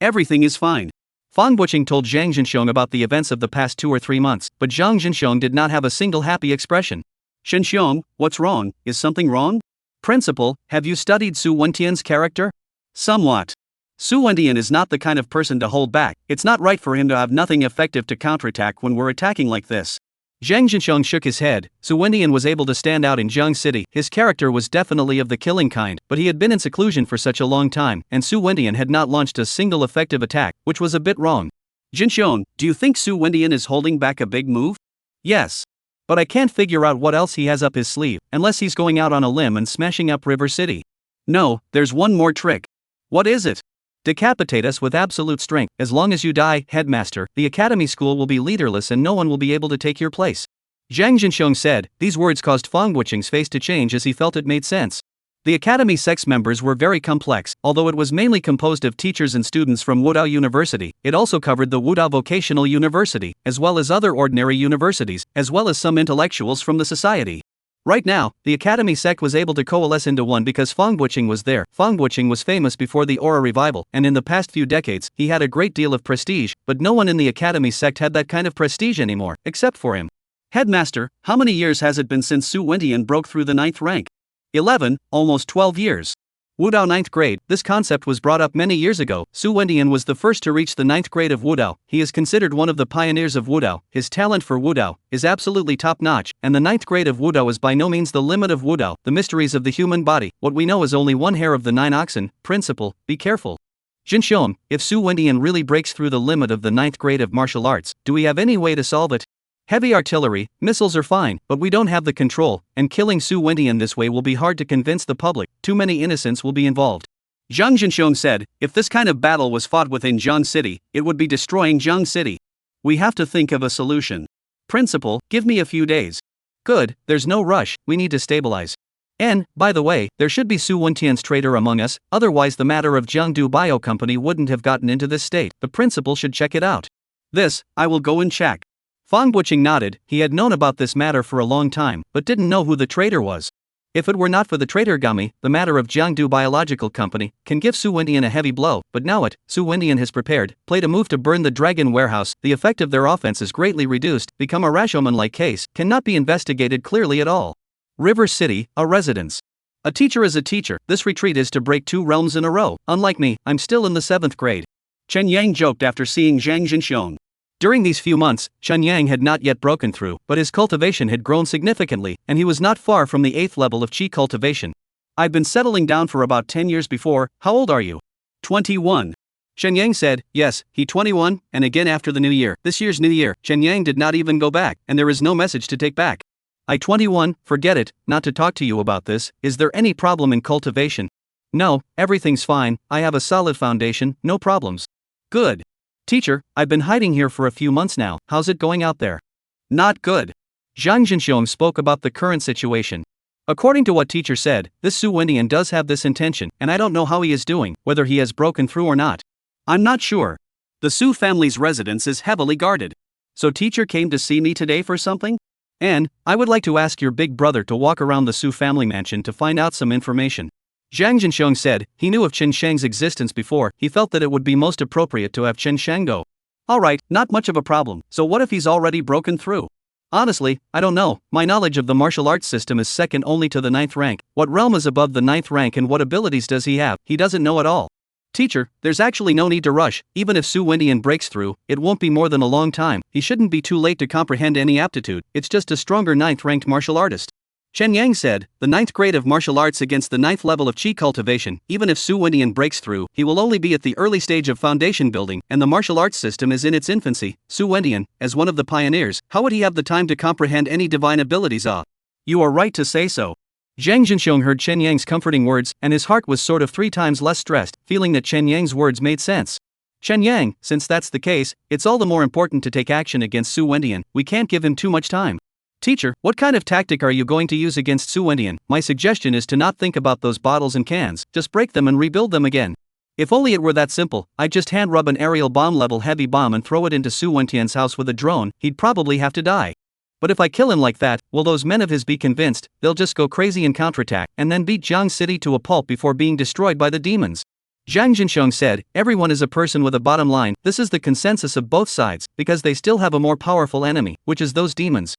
Everything is fine. Fang Buching told Zhang Jinxiong about the events of the past 2 or 3 months, but Zhang Jinxiong did not have a single happy expression. Jinxiong, what's wrong? Is something wrong? Principal, have you studied Su Wentian's character? Somewhat. Su Wendian is not the kind of person to hold back, it's not right for him to have nothing effective to counterattack when we're attacking like this. Zhang Jinxiong shook his head. Su Wendian was able to stand out in Zheng City, his character was definitely of the killing kind, but he had been in seclusion for such a long time, and Su Wendian had not launched a single effective attack, which was a bit wrong. Jinxiong, do you think Su Wendian is holding back a big move? Yes. But I can't figure out what else he has up his sleeve, unless he's going out on a limb and smashing up River City. No, there's one more trick. What is it? Decapitate us with absolute strength. As long as you die, headmaster, the academy school will be leaderless and no one will be able to take your place. Zhang Jinxiong said. These words caused Fang Buching's face to change as he felt it made sense. The academy sex members were very complex, although it was mainly composed of teachers and students from Wudao University. It also covered the Wudao Vocational University, as well as other ordinary universities, as well as some intellectuals from the society. Right now, the academy sect was able to coalesce into one because Fang Buching was there. Fang Buching was famous before the Aura revival, and in the past few decades, he had a great deal of prestige, but no one in the academy sect had that kind of prestige anymore, except for him. Headmaster, how many years has it been since Su Wentian broke through the 9th rank? 11, almost 12 years. Wudao 9th grade, this concept was brought up many years ago. Su Wendian was the first to reach the 9th grade of Wudao. He is considered one of the pioneers of Wudao. His talent for Wudao is absolutely top-notch, and the 9th grade of Wudao is by no means the limit of Wudao. The mysteries of the human body, what we know is only one hair of the 9 oxen. Principal, be careful. Jinxiong, if Su Wendian really breaks through the limit of the 9th grade of martial arts, do we have any way to solve it? Heavy artillery, missiles are fine, but we don't have the control, and killing Su Wendian this way will be hard to convince the public, too many innocents will be involved. Zhang Jinxiong said, if this kind of battle was fought within Zheng City, it would be destroying Zheng City. We have to think of a solution. Principal, give me a few days. Good, there's no rush, we need to stabilize. And, by the way, there should be Su Wentian's traitor among us, otherwise the matter of Jiangdu Bio Company wouldn't have gotten into this state. The principal should check it out. This, I will go and check. Fang Buching nodded. He had known about this matter for a long time, but didn't know who the traitor was. If it were not for the traitor Gami, the matter of Jiangdu Biological Company can give Su Wendian a heavy blow, but now Su Wendian has played a move to burn the Dragon Warehouse. The effect of their offense is greatly reduced, become a Rashomon-like case, cannot be investigated clearly at all. River City, a residence. A teacher is a teacher, this retreat is to break 2 realms in a row. Unlike me, I'm still in the 7th grade. Chen Yang joked after seeing Zhang Jinxiong. During these few months, Chen Yang had not yet broken through, but his cultivation had grown significantly, and he was not far from the 8th level of Qi cultivation. I've been settling down for about 10 years before. How old are you? 21. Chen Yang said, yes, he 21, and again after the new year. This year's new year, Chen Yang did not even go back, and there is no message to take back. I-21, forget it, not to talk to you about this. Is there any problem in cultivation? No, everything's fine, I have a solid foundation, no problems. Good. Teacher, I've been hiding here for a few months now, how's it going out there? Not good. Zhang Jinxiong spoke about the current situation. According to what teacher said, this Su Wendian does have this intention, and I don't know how he is doing, whether he has broken through or not. I'm not sure. The Su family's residence is heavily guarded. So teacher came to see me today for something? And, I would like to ask your big brother to walk around the Su family mansion to find out some information. Zhang Jinxiong said, he knew of Chen Shang's existence before, he felt that it would be most appropriate to have Chen Shang go. Alright, not much of a problem, so what if he's already broken through? Honestly, I don't know, my knowledge of the martial arts system is second only to the 9th rank, what realm is above the 9th rank and what abilities does he have, he doesn't know at all. Teacher, there's actually no need to rush, even if Su Wendian breaks through, it won't be more than a long time, he shouldn't be too late to comprehend any aptitude, it's just a stronger 9th ranked martial artist. Chen Yang said, the 9th grade of martial arts against the 9th level of Qi cultivation, even if Su Wendian breaks through, he will only be at the early stage of foundation building, and the martial arts system is in its infancy. Su Wendian, as one of the pioneers, how would he have the time to comprehend any divine abilities? You are right to say so. Zhang Jinxiong heard Chen Yang's comforting words, and his heart was sort of 3 times less stressed, feeling that Chen Yang's words made sense. Chen Yang, since that's the case, it's all the more important to take action against Su Wendian, we can't give him too much time. Teacher, what kind of tactic are you going to use against Su Wendian? My suggestion is to not think about those bottles and cans, just break them and rebuild them again. If only it were that simple, I'd just hand rub an aerial bomb level heavy bomb and throw it into Su Wendian's house with a drone, he'd probably have to die. But if I kill him like that, will those men of his be convinced? They'll just go crazy and counterattack, and then beat Jiang City to a pulp before being destroyed by the demons. Zhang Jinxiong said, everyone is a person with a bottom line, this is the consensus of both sides, because they still have a more powerful enemy, which is those demons.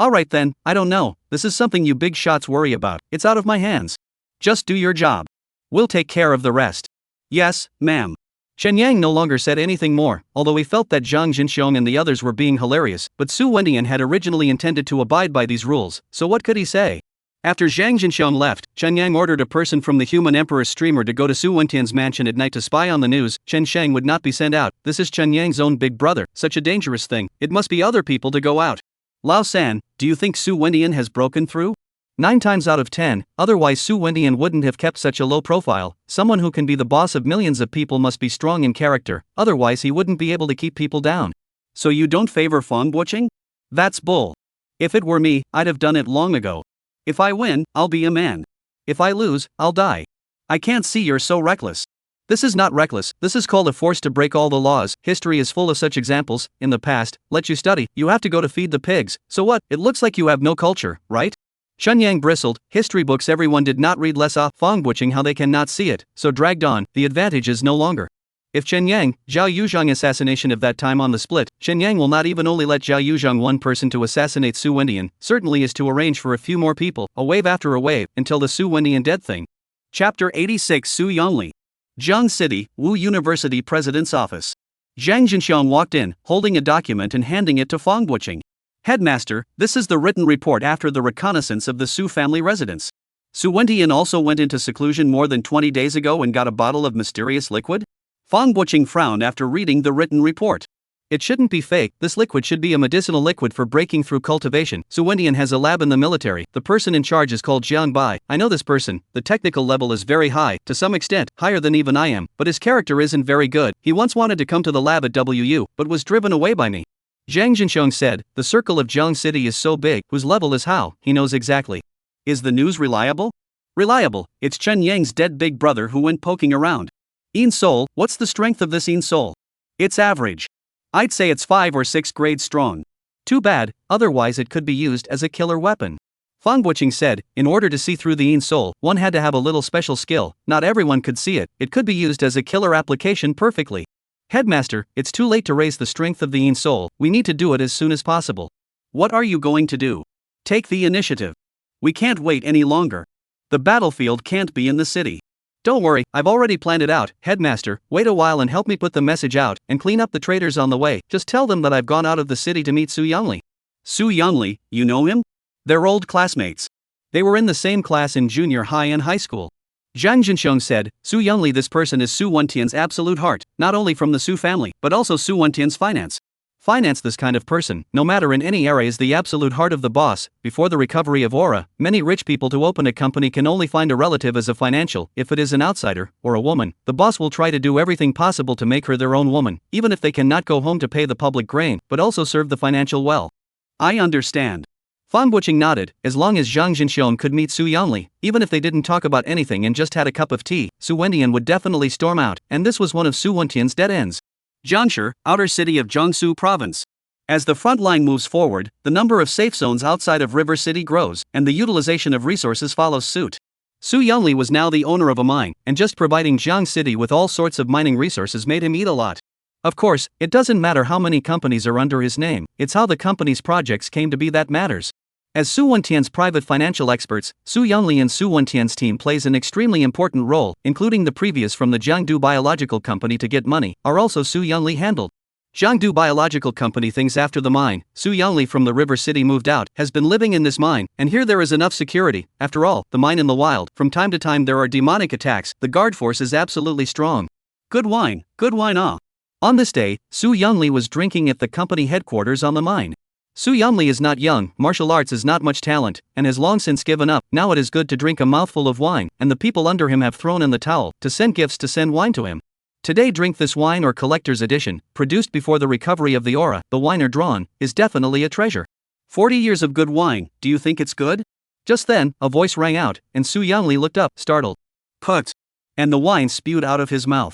Alright then, I don't know, this is something you big shots worry about, it's out of my hands. Just do your job. We'll take care of the rest. Yes, ma'am. Chen Yang no longer said anything more, although he felt that Zhang Jinxiong and the others were being hilarious, but Su Wendian had originally intended to abide by these rules, so what could he say? After Zhang Jinxiong left, Chen Yang ordered a person from the Human Emperor streamer to go to Su Wendian's mansion at night to spy on the news. Chen Shang would not be sent out, this is Chen Yang's own big brother, such a dangerous thing, it must be other people to go out. Lao San, do you think Su Wendian has broken through? 9 times out of 10, otherwise Su Wendian wouldn't have kept such a low profile. Someone who can be the boss of millions of people must be strong in character, otherwise he wouldn't be able to keep people down. So you don't favor fongbuching? That's bull. If it were me, I'd have done it long ago. If I win, I'll be a man. If I lose, I'll die. I can't see you're so reckless. This is not reckless, this is called a force to break all the laws. History is full of such examples. In the past, let you study, you have to go to feed the pigs, so what, it looks like you have no culture, right? Chen Yang bristled, history books everyone did not read less off fongbuching how they cannot see it, so dragged on, the advantage is no longer. If Chen Yang, Zhao Yuzhang assassination of that time on the split, Chen Yang will not even only let Zhao Yuzhang one person to assassinate Su Wendian, certainly is to arrange for a few more people, a wave after a wave, until the Su Wendian dead thing. Chapter 86 Su Yongli. Jiang City, Wu University President's Office. Zhang Jinxiong walked in, holding a document and handing it to fongbuching. Headmaster, this is the written report after the reconnaissance of the Su family residence. Su Wendian also went into seclusion more than 20 days ago and got a bottle of mysterious liquid? Fongbuching frowned after reading the written report. It shouldn't be fake, this liquid should be a medicinal liquid for breaking through cultivation. Su Wendian has a lab in the military, the person in charge is called Jiang Bai. I know this person, the technical level is very high, to some extent, higher than even I am, but his character isn't very good. He once wanted to come to the lab at WU, but was driven away by me. Zhang Jinxiong said, the circle of Jiang City is so big, whose level is how, he knows exactly. Is the news reliable? Reliable, it's Chen Yang's dead big brother who went poking around. In Soul, what's the strength of this In Soul? It's average. I'd say it's 5 or 6 grades strong. Too bad, otherwise it could be used as a killer weapon. Fongbuching said, in order to see through the In Soul, one had to have a little special skill, not everyone could see it, it could be used as a killer application perfectly. Headmaster, it's too late to raise the strength of the In Soul, we need to do it as soon as possible. What are you going to do? Take the initiative. We can't wait any longer. The battlefield can't be in the city. Don't worry, I've already planned it out. Headmaster, wait a while and help me put the message out, and clean up the traitors on the way, just tell them that I've gone out of the city to meet Su Yongli. Su Yongli, you know him? They're old classmates. They were in the same class in junior high and high school. Zhang Jinxiong said, Su Yongli, this person is Su Wendian's absolute heart, not only from the Su family, but also Su Wendian's finance. Finance. This kind of person, no matter in any era, is the absolute heart of the boss. Before the recovery of aura, many rich people to open a company can only find a relative as a financial. If it is an outsider, or a woman, the boss will try to do everything possible to make her their own woman, even if they cannot go home to pay the public grain, but also serve the financial well. I understand. Fan Buqing nodded. As long as Zhang Jinxiong could meet Su Yanli, even if they didn't talk about anything and just had a cup of tea, Su Wendian would definitely storm out, and this was one of Su Wentian's dead ends. Jiangshi, outer city of Jiangsu province. As the front line moves forward, the number of safe zones outside of River City grows, and the utilization of resources follows suit. Su Yanli was now the owner of a mine, and just providing Jiang City with all sorts of mining resources made him eat a lot. Of course, it doesn't matter how many companies are under his name, it's how the company's projects came to be that matters. As Su Wentian's private financial experts, Su Yanli and Su Wentian's team plays an extremely important role, including the previous from the Jiangdu Biological Company to get money, are also Su Yanli handled. Jiangdu Biological Company thinks after the mine, Su Yanli from the River City moved out, has been living in this mine, and here there is enough security. After all, the mine in the wild, from time to time there are demonic attacks, the guard force is absolutely strong. Good wine ah. On this day, Su Yanli was drinking at the company headquarters on the mine. Su Yanli is not young, martial arts is not much talent, and has long since given up. Now it is good to drink a mouthful of wine, and the people under him have thrown in the towel, to send gifts to send wine to him. Today drink this wine or collector's edition, produced before the recovery of the aura, the wine or drawn, is definitely a treasure. 40 years of good wine, do you think it's good? Just then, a voice rang out, and Su Yanli looked up, startled. Put. And the wine spewed out of his mouth.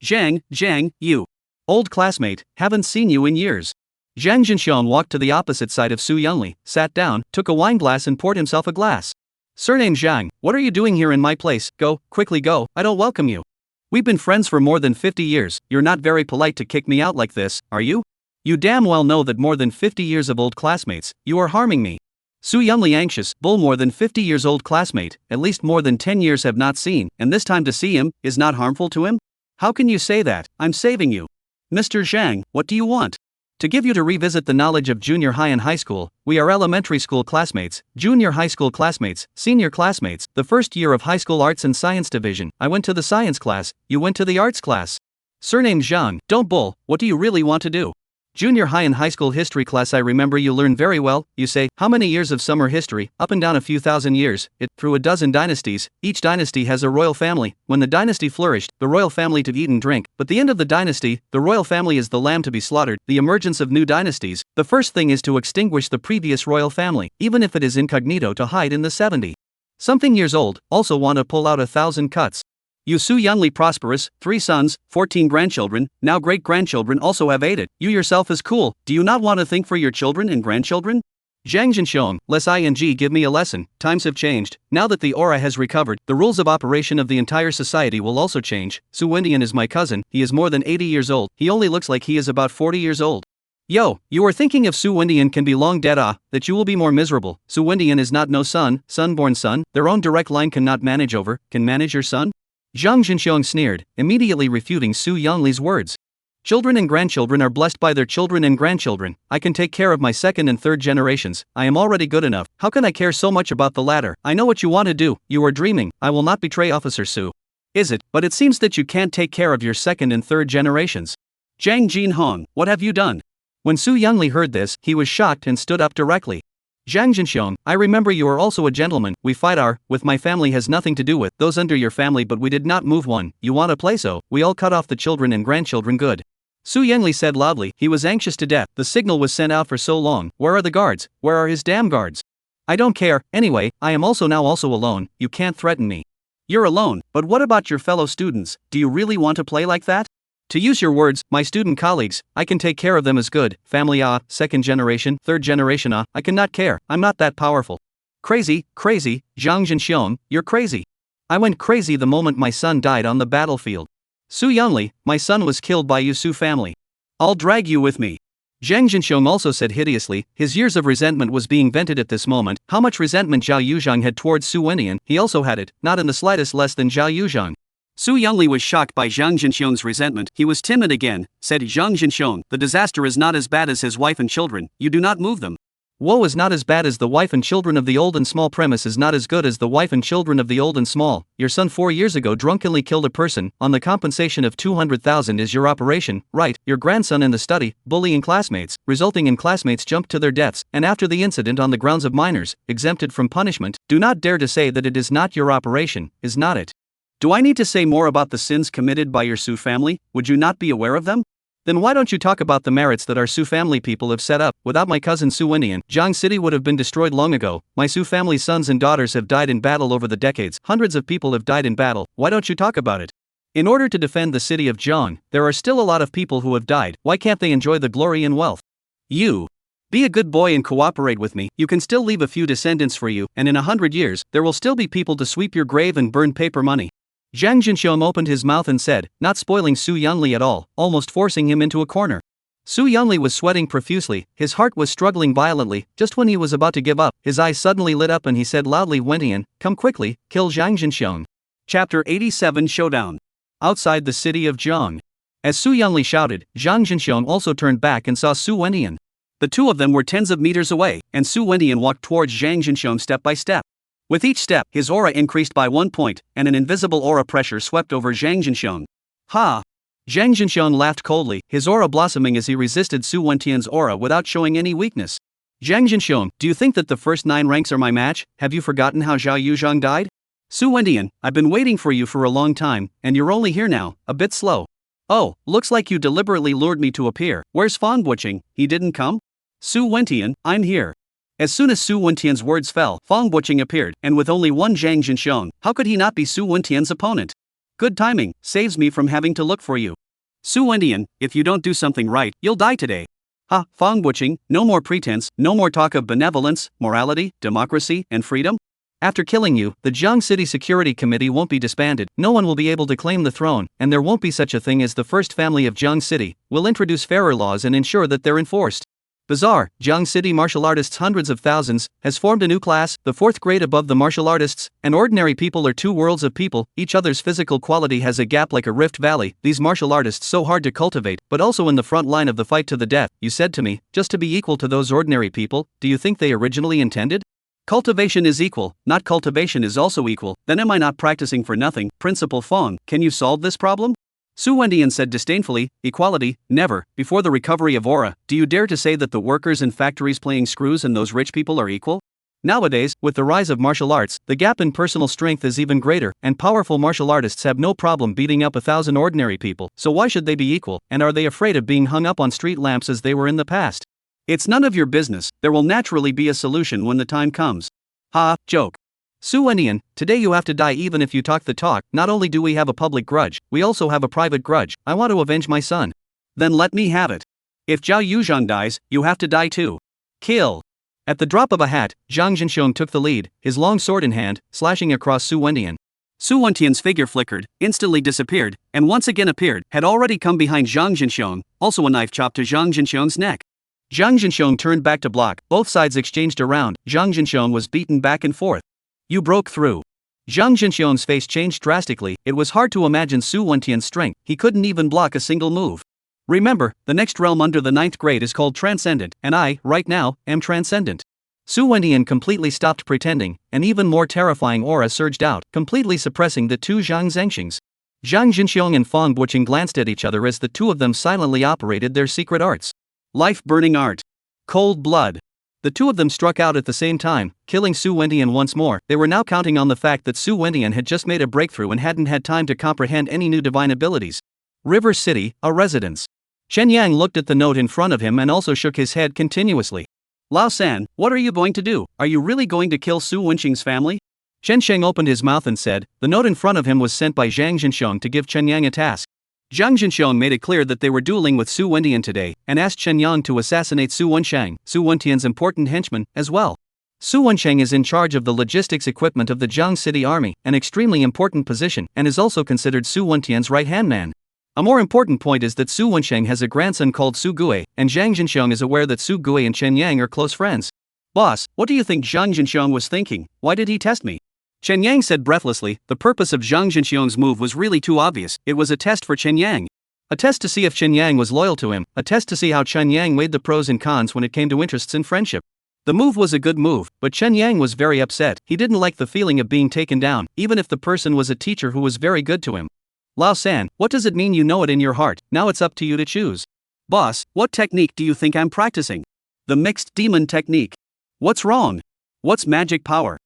Jiang, you. Old classmate, haven't seen you in years. Zhang Jinxiong walked to the opposite side of Su Yanli, sat down, took a wine glass and poured himself a glass. Surname Zhang, what are you doing here in my place? Go, quickly go, I don't welcome you. We've been friends for more than 50 years, you're not very polite to kick me out like this, are you? You damn well know that more than 50 years of old classmates, you are harming me. Su Yanli anxious, bull more than 50 years old classmate, at least more than 10 years have not seen, and this time to see him, is not harmful to him? How can you say that? I'm saving you. Mr. Zhang, what do you want? To give you to revisit the knowledge of junior high and high school, we are elementary school classmates, junior high school classmates, senior classmates, the first year of high school arts and science division. I went to the science class, you went to the arts class. Surname Zhang, don't bull, what do you really want to do? Junior high and high school history class. I remember you learned very well. You say, how many years of summer history? Up and down a few thousand years, it, through a dozen dynasties, each dynasty has a royal family. When the dynasty flourished, the royal family to eat and drink, but the end of the dynasty, the royal family is the lamb to be slaughtered. The emergence of new dynasties, the first thing is to extinguish the previous royal family, even if it is incognito to hide in the 70 something years old, also want to pull out 1,000 cuts. You Su Yanli prosperous, 3 sons, 14 grandchildren, now great-grandchildren also have aided. You yourself is cool, do you not want to think for your children and grandchildren? Zhang Jinxiong, less ing give me a lesson, times have changed, now that the aura has recovered, the rules of operation of the entire society will also change. Su Wendian is my cousin, he is more than 80 years old, he only looks like he is about 40 years old. Yo, you are thinking if Su Wendian can be long dead that you will be more miserable. Su Wendian is not no son, son-born son, their own direct line cannot manage over, can manage your son? Zhang Jinxiong sneered, immediately refuting Su Yanli's words. Children and grandchildren are blessed by their children and grandchildren. I can take care of my second and third generations. I am already good enough. How can I care so much about the latter? I know what you want to do. You are dreaming. I will not betray Officer Su. Is it? But it seems that you can't take care of your second and third generations. Zhang Jinhong, what have you done? When Su Yanli heard this, he was shocked and stood up directly. Zhang Jinxiong, I remember you are also a gentleman. We fight with my family has nothing to do with those under your family, but we did not move one. You want to play so? We all cut off the children and grandchildren. Good. Su Yanli said loudly. He was anxious to death. The signal was sent out for so long. Where are the guards? Where are his damn guards? I don't care. Anyway, I am also alone. You can't threaten me. You're alone, but what about your fellow students? Do you really want to play like that? To use your words, my student colleagues, I can take care of them as good. Family second generation, third generation I cannot care. I'm not that powerful. Crazy, Zhang Jinxiong, you're crazy. I went crazy the moment my son died on the battlefield. Su Yanli, my son was killed by you Su family. I'll drag you with me. Zhang Jinxiong also said hideously, his years of resentment was being vented at this moment. How much resentment Zhao Yuzhang had towards Su Wendian, he also had it, not in the slightest less than Zhao Yuzhang. Su Yanli was shocked by Zhang Jinxiong's resentment. He was timid again, said Zhang Jinxiong, the disaster is not as bad as his wife and children, you do not move them. Woe is not as bad as the wife and children of the old and small. Premise is not as good as the wife and children of the old and small. Your son 4 years ago drunkenly killed a person. On the compensation of 200,000 is your operation, right? Your grandson in the study, bullying classmates, resulting in classmates jumped to their deaths, and after the incident on the grounds of minors, exempted from punishment. Do not dare to say that it is not your operation, is not it? Do I need to say more about the sins committed by your Su family? Would you not be aware of them? Then why don't you talk about the merits that our Su family people have set up? Without my cousin Su Indian, Jiang City would have been destroyed long ago. My Su family's sons and daughters have died in battle over the decades. Hundreds of people have died in battle. Why don't you talk about it? In order to defend the city of Jiang, there are still a lot of people who have died. Why can't they enjoy the glory and wealth? You. Be a good boy and cooperate with me. You can still leave a few descendants for you, and in 100 years, there will still be people to sweep your grave and burn paper money. Zhang Jinxiong opened his mouth and said, not spoiling Su Yunli at all, almost forcing him into a corner. Su Yunli was sweating profusely, his heart was struggling violently. Just when he was about to give up, his eyes suddenly lit up and he said loudly, Wentian, come quickly, kill Zhang Jinxiong. Chapter 87 Showdown. Outside the city of Jiang. As Su Yunli shouted, Zhang Jinxiong also turned back and saw Su Wentian. The two of them were tens of meters away, and Su Wentian walked towards Zhang Jinxiong step by step. With each step, his aura increased by 1 point, and an invisible aura pressure swept over Zhang Jinxiong. Ha! Zhang Jinxiong laughed coldly, his aura blossoming as he resisted Su Wentian's aura without showing any weakness. Zhang Jinxiong, do you think that the first 9 ranks are my match? Have you forgotten how Zhao Yuzhang died? Su Wentian, I've been waiting for you for a long time, and you're only here now, a bit slow. Oh, looks like you deliberately lured me to appear. Where's Fang Buqing? He didn't come? Su Wentian, I'm here. As soon as Su Wentian's words fell, Fang Buqing appeared, and with only one Zhang Jinxiong, how could he not be Su Wentian's opponent? Good timing, saves me from having to look for you. Su Wentian, if you don't do something right, you'll die today. Ha, Fang Buqing, no more pretense, no more talk of benevolence, morality, democracy, and freedom. After killing you, the Jiang City Security Committee won't be disbanded, no one will be able to claim the throne, and there won't be such a thing as the first family of Jiang City. We'll introduce fairer laws and ensure that they're enforced. Bizarre, Jiang City martial artists, hundreds of thousands, has formed a new class, the 4th grade above the martial artists, and ordinary people are 2 worlds of people. Each other's physical quality has a gap like a rift valley. These martial artists so hard to cultivate, but also in the front line of the fight to the death. You said to me, just to be equal to those ordinary people. Do you think they originally intended? Cultivation is equal, not cultivation is also equal. Then am I not practicing for nothing? Principal Fang, can you solve this problem? Su Wentian said disdainfully, equality, never. Before the recovery of aura, do you dare to say that the workers in factories playing screws and those rich people are equal? Nowadays, with the rise of martial arts, the gap in personal strength is even greater, and powerful martial artists have no problem beating up 1,000 ordinary people. So why should they be equal, and are they afraid of being hung up on street lamps as they were in the past? It's none of your business, there will naturally be a solution when the time comes. Ha, joke. Su Wentian, today you have to die even if you talk the talk. Not only do we have a public grudge, we also have a private grudge. I want to avenge my son. Then let me have it. If Zhao Yuzhang dies, you have to die too. Kill. At the drop of a hat, Zhang Jinxiong took the lead, his long sword in hand, slashing across Su Wentian. Su Wentian's figure flickered, instantly disappeared, and once again appeared, had already come behind Zhang Jinxiong, also a knife chop to Zhang Jinxiong's neck. Zhang Jinxiong turned back to block, both sides exchanged a round. Zhang Jinxiong was beaten back and forth. You broke through. Zhang Jinxiong's face changed drastically. It was hard to imagine Su Wentian's strength, he couldn't even block a single move. Remember, the next realm under the 9th grade is called Transcendent, and I, right now, am Transcendent. Su Wentian completely stopped pretending, an even more terrifying aura surged out, completely suppressing the 2 Zhang Zhengxings. Zhang Jinxiong and Fang Buqing glanced at each other as the 2 of them silently operated their secret arts. Life-burning art. Cold blood. The 2 of them struck out at the same time, killing Su Wentian once more. They were now counting on the fact that Su Wentian had just made a breakthrough and hadn't had time to comprehend any new divine abilities. River City, a residence. Chen Yang looked at the note in front of him and also shook his head continuously. Lao San, what are you going to do? Are you really going to kill Su Wenqing's family? Chen Sheng opened his mouth and said, the note in front of him was sent by Zhang Jinxiong to give Chen Yang a task. Zhang Jinxiong made it clear that they were dueling with Su Wentian today, and asked Chen Yang to assassinate Su Wensheng, Su Wentian's important henchman, as well. Su Wensheng is in charge of the logistics equipment of the Jiang City Army, an extremely important position, and is also considered Su Wentian's right-hand man. A more important point is that Su Wensheng has a grandson called Su Gui, and Zhang Jinxiong is aware that Su Gui and Chen Yang are close friends. Boss, what do you think Zhang Jinxiong was thinking? Why did he test me? Chen Yang said breathlessly, the purpose of Zhang Jinxiong's move was really too obvious. It was a test for Chen Yang. A test to see if Chen Yang was loyal to him, a test to see how Chen Yang weighed the pros and cons when it came to interests and friendship. The move was a good move, but Chen Yang was very upset. He didn't like the feeling of being taken down, even if the person was a teacher who was very good to him. Lao San, what does it mean you know it in your heart? Now it's up to you to choose. Boss, what technique do you think I'm practicing? The mixed demon technique. What's wrong? What's magic power?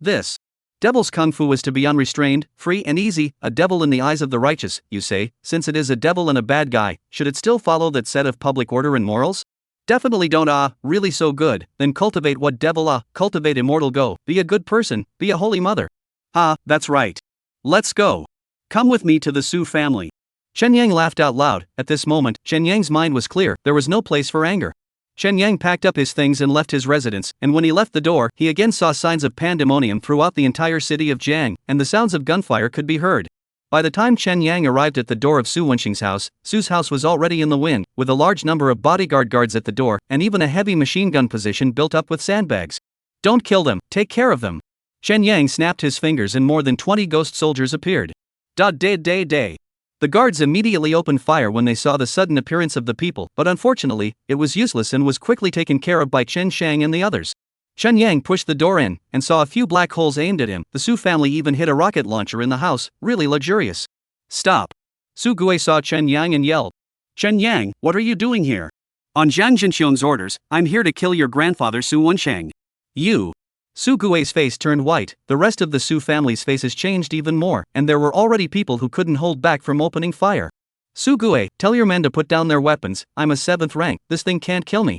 This. Devil's kung fu is to be unrestrained, free and easy, a devil in the eyes of the righteous, you say. Since it is a devil and a bad guy, should it still follow that set of public order and morals? Definitely don't really so good, then cultivate what devil cultivate immortal go, be a good person, be a holy mother. That's right. Let's go. Come with me to the Su family. Chen Yang laughed out loud. At this moment, Chen Yang's mind was clear, there was no place for anger. Chen Yang packed up his things and left his residence, and when he left the door, he again saw signs of pandemonium throughout the entire city of Jiang, and the sounds of gunfire could be heard. By the time Chen Yang arrived at the door of Su Wenxing's house, Su's house was already in the wind, with a large number of bodyguard guards at the door, and even a heavy machine gun position built up with sandbags. Don't kill them, take care of them. Chen Yang snapped his fingers and more than 20 ghost soldiers appeared. The guards immediately opened fire when they saw the sudden appearance of the people, but unfortunately, it was useless and was quickly taken care of by Chen Shang and the others. Chen Yang pushed the door in, and saw a few black holes aimed at him. The Su family even hid a rocket launcher in the house, really luxurious. Stop. Su Gui saw Chen Yang and yelled. Chen Yang, what are you doing here? On Jiang Jinxiong's orders, I'm here to kill your grandfather Su Wensheng. You. Su Gui's face turned white, the rest of the Su family's faces changed even more, and there were already people who couldn't hold back from opening fire. Su Gui, tell your men to put down their weapons, I'm a 7th rank, this thing can't kill me.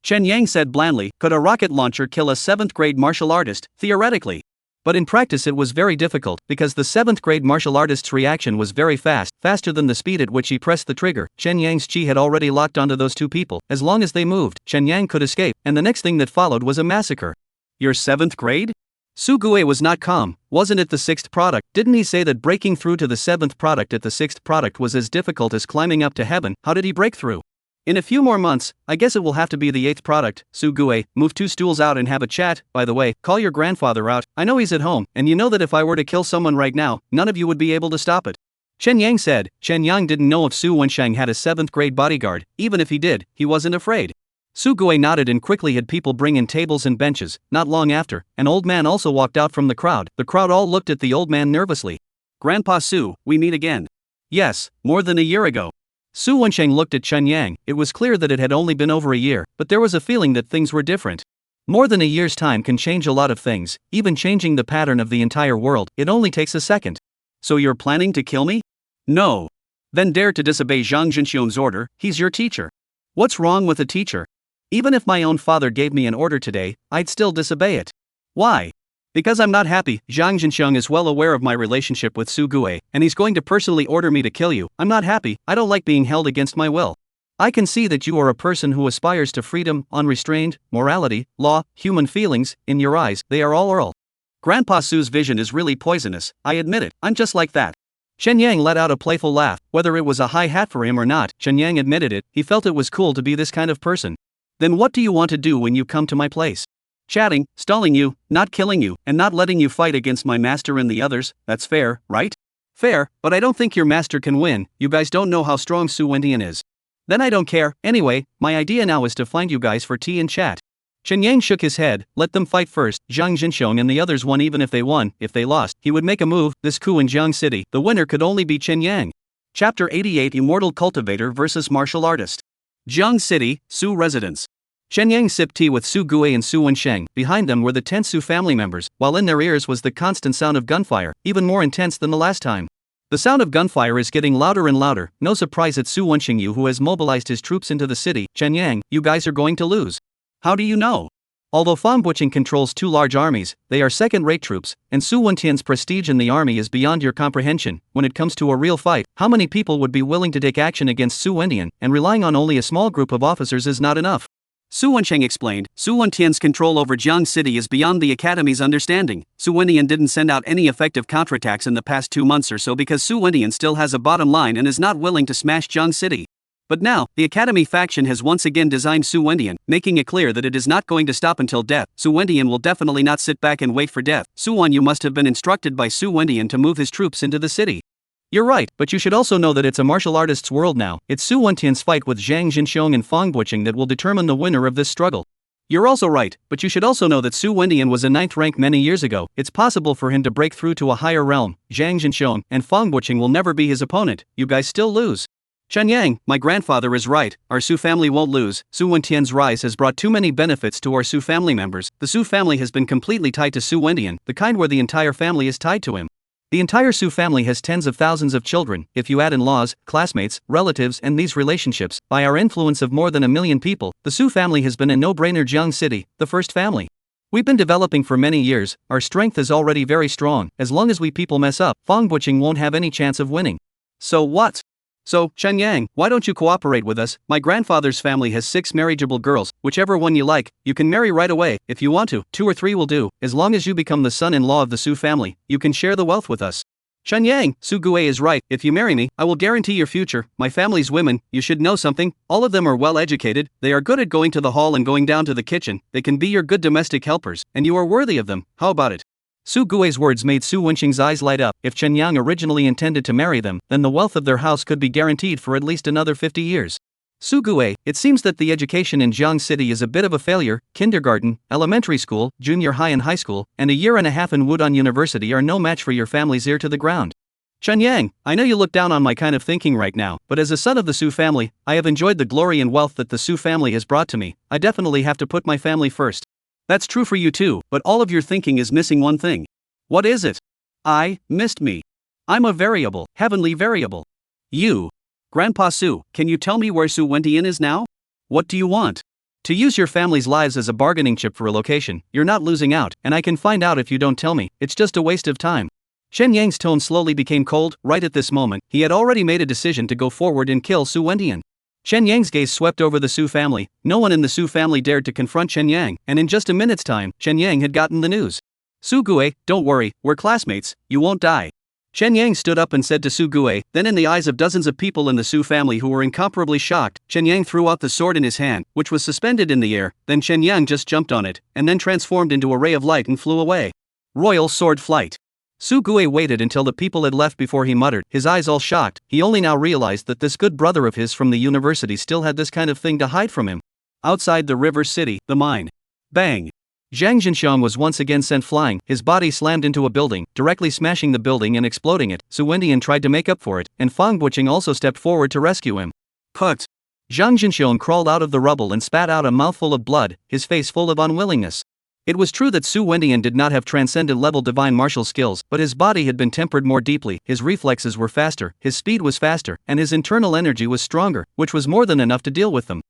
Chen Yang said blandly, could a rocket launcher kill a 7th grade martial artist, theoretically? But in practice it was very difficult, because the 7th grade martial artist's reaction was very fast, faster than the speed at which he pressed the trigger. Chen Yang's chi had already locked onto those two people. As long as they moved, Chen Yang could escape, and the next thing that followed was a massacre. Your 7th grade? Su Gui was not calm. Wasn't it the 6th product? Didn't he say that breaking through to the 7th product at the 6th product was as difficult as climbing up to heaven? How did he break through? In a few more months, I guess it will have to be the 8th product. Su Gui, move 2 stools out and have a chat. By the way, call your grandfather out. I know he's at home, and you know that if I were to kill someone right now, none of you would be able to stop it. Chen Yang said. Chen Yang didn't know if Su Wensheng had a 7th grade bodyguard. Even if he did, he wasn't afraid. Su Gui nodded and quickly had people bring in tables and benches. Not long after, an old man also walked out from the crowd. The crowd all looked at the old man nervously. Grandpa Su, we meet again. Yes, more than a year ago. Su Wensheng looked at Chen Yang. It was clear that it had only been over a year, but there was a feeling that things were different. More than a year's time can change a lot of things, even changing the pattern of the entire world. It only takes a second. So you're planning to kill me? No. Then dare to disobey Jiang Jinxiong's order. He's your teacher. What's wrong with a teacher? Even if my own father gave me an order today, I'd still disobey it. Why? Because I'm not happy. Jiang Jinxiong is well aware of my relationship with Su Gui, and he's going to personally order me to kill you. I'm not happy. I don't like being held against my will. I can see that you are a person who aspires to freedom, unrestrained, morality, law, human feelings. In your eyes, they are all Earl. Grandpa Su's vision is really poisonous. I admit it. I'm just like that. Chen Yang let out a playful laugh. Whether it was a high hat for him or not, Chen Yang admitted it. He felt it was cool to be this kind of person. Then what do you want to do when you come to my place? Chatting, stalling you, not killing you, and not letting you fight against my master and the others. That's fair, right? Fair, but I don't think your master can win. You guys don't know how strong Su Wendian is. Then I don't care. Anyway, my idea now is to find you guys for tea and chat. Chen Yang shook his head. Let them fight first. Jiang Jinxiong and the others won. Even if they won, if they lost, he would make a move. This coup in Jiang City, the winner could only be Chen Yang. Chapter 88: Immortal Cultivator vs Martial Artist. Jiang City, Su residence. Chen Yang sipped tea with Su Gui and Su Wensheng. Behind them were the 10 Su family members, while in their ears was the constant sound of gunfire, even more intense than the last time. The sound of gunfire is getting louder and louder. No surprise it's Su Wensheng Yu who has mobilized his troops into the city. Chen Yang, you guys are going to lose. How do you know? Although Fang Buqing controls 2 large armies, they are second-rate troops, and Su Wentian's prestige in the army is beyond your comprehension. When it comes to a real fight, how many people would be willing to take action against Su Wentian, and relying on only a small group of officers is not enough. Su Wensheng explained. Su Wentian's control over Jiang City is beyond the academy's understanding. Su Wentian didn't send out any effective counterattacks in the past 2 months or so because Su Wentian still has a bottom line and is not willing to smash Jiang City. But now, the academy faction has once again designed Su Wentian, making it clear that it is not going to stop until death. Su Wentian will definitely not sit back and wait for death. Su Wanyu must have been instructed by Su Wentian to move his troops into the city. You're right, but you should also know that it's a martial artist's world now. It's Su Wentian's fight with Jiang Jinxiong and Fang Buqing that will determine the winner of this struggle. You're also right, but you should also know that Su Wendian was a 9th rank many years ago. It's possible for him to break through to a higher realm. Zhang Jinxiong and Fang Buqing will never be his opponent. You guys still lose. Chen Yang, my grandfather is right, our Su family won't lose. Su Wentian's rise has brought too many benefits to our Su family members. The Su family has been completely tied to Su Wendian, the kind where the entire family is tied to him. The entire Su family has tens of thousands of children. If you add in laws, classmates, relatives and these relationships, by our influence of more than 1 million people, the Su family has been a no-brainer. Jiang City, the first family. We've been developing for many years, our strength is already very strong. As long as we people mess up, Fang Buqing won't have any chance of winning. So what? So, Chen Yang, why don't you cooperate with us? My grandfather's family has 6 marriageable girls, whichever one you like, you can marry right away, if you want to, 2 or 3 will do, as long as you become the son-in-law of the Su family, you can share the wealth with us. Chen Yang, Su Gue is right, if you marry me, I will guarantee your future. My family's women, you should know something, all of them are well educated, they are good at going to the hall and going down to the kitchen, they can be your good domestic helpers, and you are worthy of them, how about it? Su Gui's words made Su Wenqing's eyes light up. If Chen Yang originally intended to marry them, then the wealth of their house could be guaranteed for at least another 50 years. Su Gue, it seems that the education in Jiang City is a bit of a failure. Kindergarten, elementary school, junior high and high school, and a year and a half in Wudong University are no match for your family's ear to the ground. Chen Yang, I know you look down on my kind of thinking right now, but as a son of the Su family, I have enjoyed the glory and wealth that the Su family has brought to me. I definitely have to put my family first. That's true for you too, but all of your thinking is missing one thing. What is it? I missed me. I'm a variable, heavenly variable. You. Grandpa Su, can you tell me where Su Wendian is now? What do you want? To use your family's lives as a bargaining chip for a location, you're not losing out, and I can find out if you don't tell me, it's just a waste of time. Chen Yang's tone slowly became cold. Right at this moment, he had already made a decision to go forward and kill Su Wendian. Chen Yang's gaze swept over the Su family. No one in the Su family dared to confront Chen Yang, and in just a minute's time, Chen Yang had gotten the news. Su Gue, don't worry, we're classmates, you won't die. Chen Yang stood up and said to Su Gue, then in the eyes of dozens of people in the Su family who were incomparably shocked, Chen Yang threw out the sword in his hand, which was suspended in the air, then Chen Yang just jumped on it, and then transformed into a ray of light and flew away. Royal sword flight. Su Gue waited until the people had left before he muttered, his eyes all shocked. He only now realized that this good brother of his from the university still had this kind of thing to hide from him. Outside the river city, the mine. Bang! Zhang Jinxiong was once again sent flying, his body slammed into a building, directly smashing the building and exploding it. Su Wendian tried to make up for it, and Fang Buqing also stepped forward to rescue him. Put! Zhang Jinxiong crawled out of the rubble and spat out a mouthful of blood, his face full of unwillingness. It was true that Su Wendian did not have transcendent-level divine martial skills, but his body had been tempered more deeply, his reflexes were faster, his speed was faster, and his internal energy was stronger, which was more than enough to deal with them.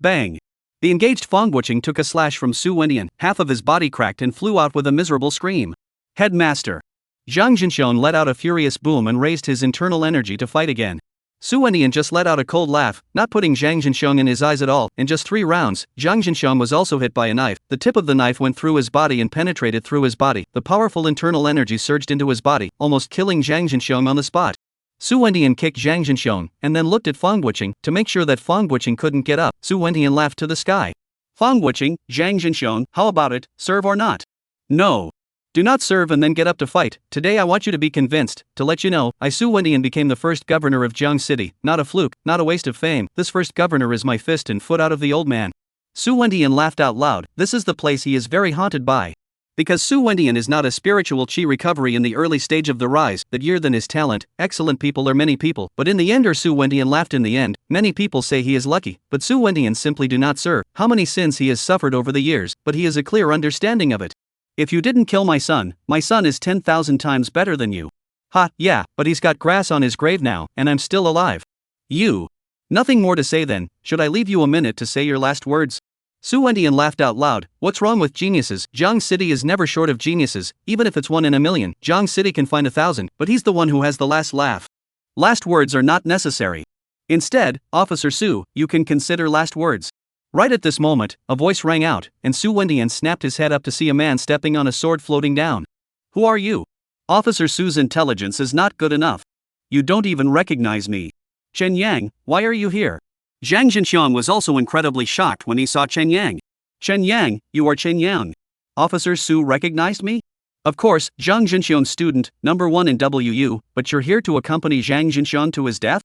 Bang! The engaged Fang Buqing took a slash from Su Wendian, half of his body cracked and flew out with a miserable scream. Headmaster! Zhang Jinxiong let out a furious boom and raised his internal energy to fight again. Su Wendian just let out a cold laugh, not putting Zhang Jinxiong in his eyes at all. In just 3 rounds, Zhang Jinxiong was also hit by a knife. The tip of the knife went through his body and penetrated through his body. The powerful internal energy surged into his body, almost killing Zhang Jinxiong on the spot. Su Wendian kicked Zhang Jinxiong, and then looked at Fang Buqing, to make sure that Fang Buqing couldn't get up. Su Wendian laughed to the sky. Fang Buqing, Zhang Jinxiong, how about it, serve or not? No. Do not serve and then get up to fight. Today I want you to be convinced. To let you know, I Su Wendian became the first governor of Jiang City, not a fluke, not a waste of fame. This first governor is my fist and foot out of the old man. Su Wendian laughed out loud. This is the place he is very haunted by. Because Su Wendian is not a spiritual chi recovery in the early stage of the rise, that year than his talent, excellent people are many people, but in the end Su Wendian laughed in the end. Many people say he is lucky, but Su Wendian simply do not serve. How many sins he has suffered over the years, but he has a clear understanding of it. If you didn't kill my son is 10,000 times better than you. Ha, yeah, but he's got grass on his grave now, and I'm still alive. You. Nothing more to say then, should I leave you a minute to say your last words? Su Wendian laughed out loud. What's wrong with geniuses? Jiang City is never short of geniuses, even if it's 1 in a million. Jiang City can find 1,000, but he's the one who has the last laugh. Last words are not necessary. Instead, Officer Su, you can consider last words. Right at this moment, a voice rang out, and Su Wendian snapped his head up to see a man stepping on a sword floating down. Who are you? Officer Su's intelligence is not good enough. You don't even recognize me. Chen Yang, why are you here? Zhang Jinxiong was also incredibly shocked when he saw Chen Yang. Chen Yang, you are Chen Yang. Officer Su recognized me? Of course, Zhang Jinxiong's student, number 1 in WU, but you're here to accompany Zhang Jinxiong to his death?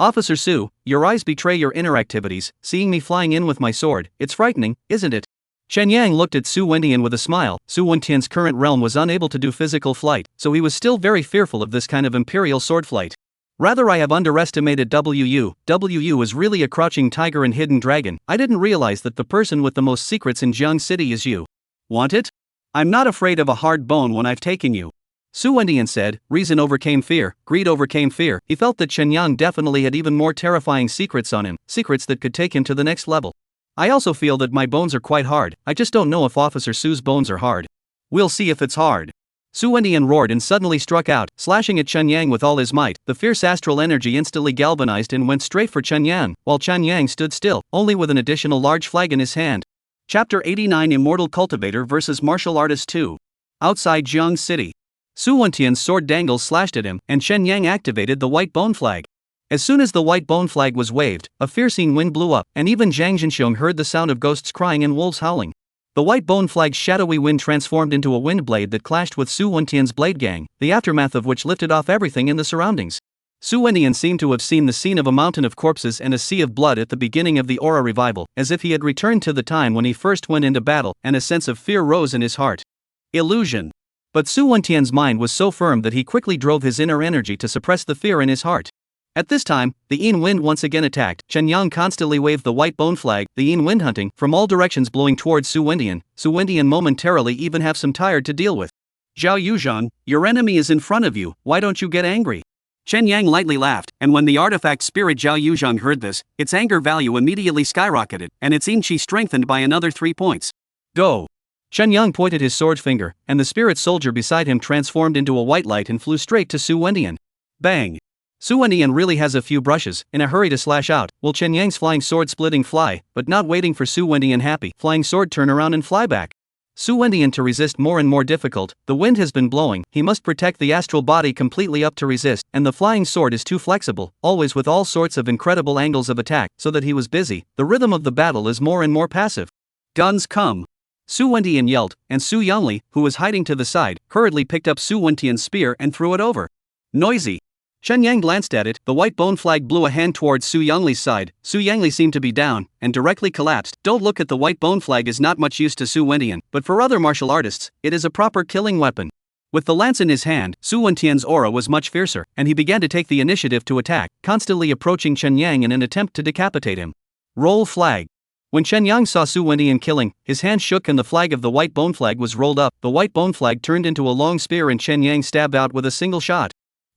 Officer Su, your eyes betray your inner activities. Seeing me flying in with my sword, it's frightening, isn't it? Chen Yang looked at Su Wendian with a smile. Su Wentian's current realm was unable to do physical flight, so he was still very fearful of this kind of imperial sword flight. Rather, I have underestimated WU. WU is really a crouching tiger and hidden dragon. I didn't realize that the person with the most secrets in Jiang City is you. Want it? I'm not afraid of a hard bone when I've taken you. Su Wendian said. Reason overcame fear, greed overcame fear. He felt that Chen Yang definitely had even more terrifying secrets on him, secrets that could take him to the next level. I also feel that my bones are quite hard. I just don't know if Officer Su's bones are hard. We'll see if it's hard. Su Wendian roared and suddenly struck out, slashing at Chen Yang with all his might. The fierce astral energy instantly galvanized and went straight for Chen Yang, while Chen Yang stood still, only with an additional large flag in his hand. Chapter 89 Immortal Cultivator vs Martial Artist 2. Outside Jiang City. Su Wentian's sword dangles slashed at him, and Chen Yang activated the white bone flag. As soon as the white bone flag was waved, a fiercing wind blew up, and even Zhang Zhenxiong heard the sound of ghosts crying and wolves howling. The white bone flag's shadowy wind transformed into a wind blade that clashed with Su Wentian's blade gang, the aftermath of which lifted off everything in the surroundings. Su Wendian seemed to have seen the scene of a mountain of corpses and a sea of blood at the beginning of the Aura revival, as if he had returned to the time when he first went into battle, and a sense of fear rose in his heart. Illusion. But Su Wentian's mind was so firm that he quickly drove his inner energy to suppress the fear in his heart. At this time, the Yin wind once again attacked. Chen Yang constantly waved the white bone flag, the Yin wind hunting, from all directions blowing towards Su Wendian. Su Wendian momentarily even have some tired to deal with. Zhao Yuzhang, your enemy is in front of you, why don't you get angry? Chen Yang lightly laughed, and when the artifact spirit Zhao Yuzhang heard this, its anger value immediately skyrocketed, and its Yin Qi strengthened by another 3 points. Go! Chen Yang pointed his sword finger, and the spirit soldier beside him transformed into a white light and flew straight to Su Wendian. Bang! Su Wendian really has a few brushes, in a hurry to slash out, while Chen Yang's flying sword splitting fly, but not waiting for Su Wendian happy, flying sword turn around and fly back. Su Wendian to resist more and more difficult, the wind has been blowing, he must protect the astral body completely up to resist, and the flying sword is too flexible, always with all sorts of incredible angles of attack, so that he was busy. The rhythm of the battle is more and more passive. Guns come! Su Wendian yelled, and Su Yangli, who was hiding to the side, hurriedly picked up Su Wentian's spear and threw it over. Noisy! Chen Yang glanced at it, the white bone flag blew a hand towards Su Yangli's side. Su Yangli seemed to be down, and directly collapsed. Don't look at the white bone flag is not much use to Su Wendian, but for other martial artists, it is a proper killing weapon. With the lance in his hand, Su Wentian's aura was much fiercer, and he began to take the initiative to attack, constantly approaching Chen Yang in an attempt to decapitate him. Roll flag. When Chen Yang saw Su Wendian killing, his hand shook and the flag of the white bone flag was rolled up. The white bone flag turned into a long spear and Chen Yang stabbed out with a single shot.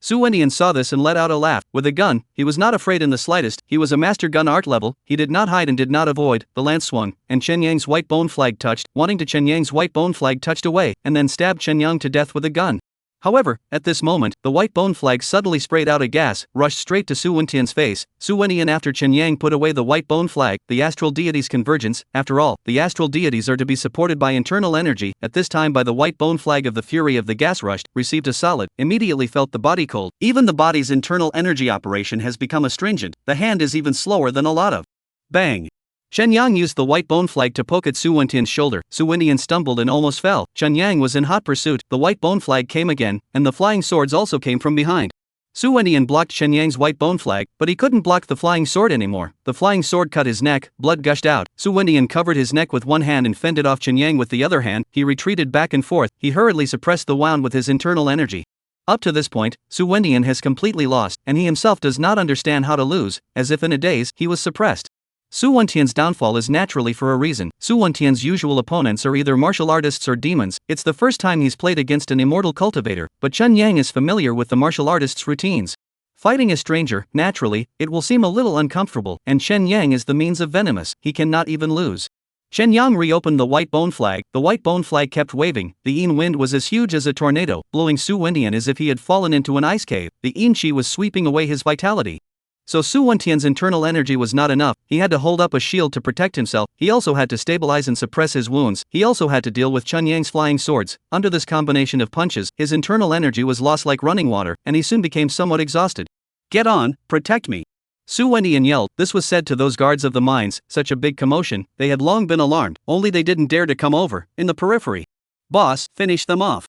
Su Wendian saw this and let out a laugh. With a gun, he was not afraid in the slightest. He was a master gun art level. He did not hide and did not avoid. The lance swung, and Chen Yang's white bone flag touched, wanting to Chen Yang's white bone flag touched away, and then stabbed Chen Yang to death with a gun. However, at this moment, the white bone flag suddenly sprayed out a gas, rushed straight to Su Wentian's face. Su Wendian after Chen Yang put away the white bone flag, the astral deities' convergence. After all, the astral deities are to be supported by internal energy, at this time by the white bone flag of the fury of the gas rushed, received a solid, immediately felt the body cold. Even the body's internal energy operation has become astringent, the hand is even slower than a lot of. Bang! Chen Yang used the white bone flag to poke at Su Wentian's shoulder. Su Wendian stumbled and almost fell. Chen Yang was in hot pursuit. The white bone flag came again, and the flying swords also came from behind. Su Wendian blocked Chen Yang's white bone flag, but he couldn't block the flying sword anymore. The flying sword cut his neck, blood gushed out. Su Wendian covered his neck with one hand and fended off Chen Yang with the other hand. He retreated back and forth. He hurriedly suppressed the wound with his internal energy. Up to this point, Su Wendian has completely lost, and he himself does not understand how to lose, as if in a daze, he was suppressed. Su Wentian's downfall is naturally for a reason. Su Wentian's usual opponents are either martial artists or demons. It's the first time he's played against an immortal cultivator, but Chen Yang is familiar with the martial artist's routines. Fighting a stranger, naturally, it will seem a little uncomfortable, and Chen Yang is the means of venomous. He cannot even lose. Chen Yang reopened the white bone flag. The white bone flag kept waving. The Yin wind was as huge as a tornado, blowing Su Wendian as if he had fallen into an ice cave. The Yin Qi was sweeping away his vitality. So Su Wentian's internal energy was not enough. He had to hold up a shield to protect himself. He also had to stabilize and suppress his wounds. He also had to deal with Chen Yang's flying swords. Under this combination of punches, his internal energy was lost like running water, and he soon became somewhat exhausted. Get on, protect me. Su Wendian yelled. This was said to those guards of the mines. Such a big commotion, they had long been alarmed, only they didn't dare to come over. In the periphery. Boss, finish them off.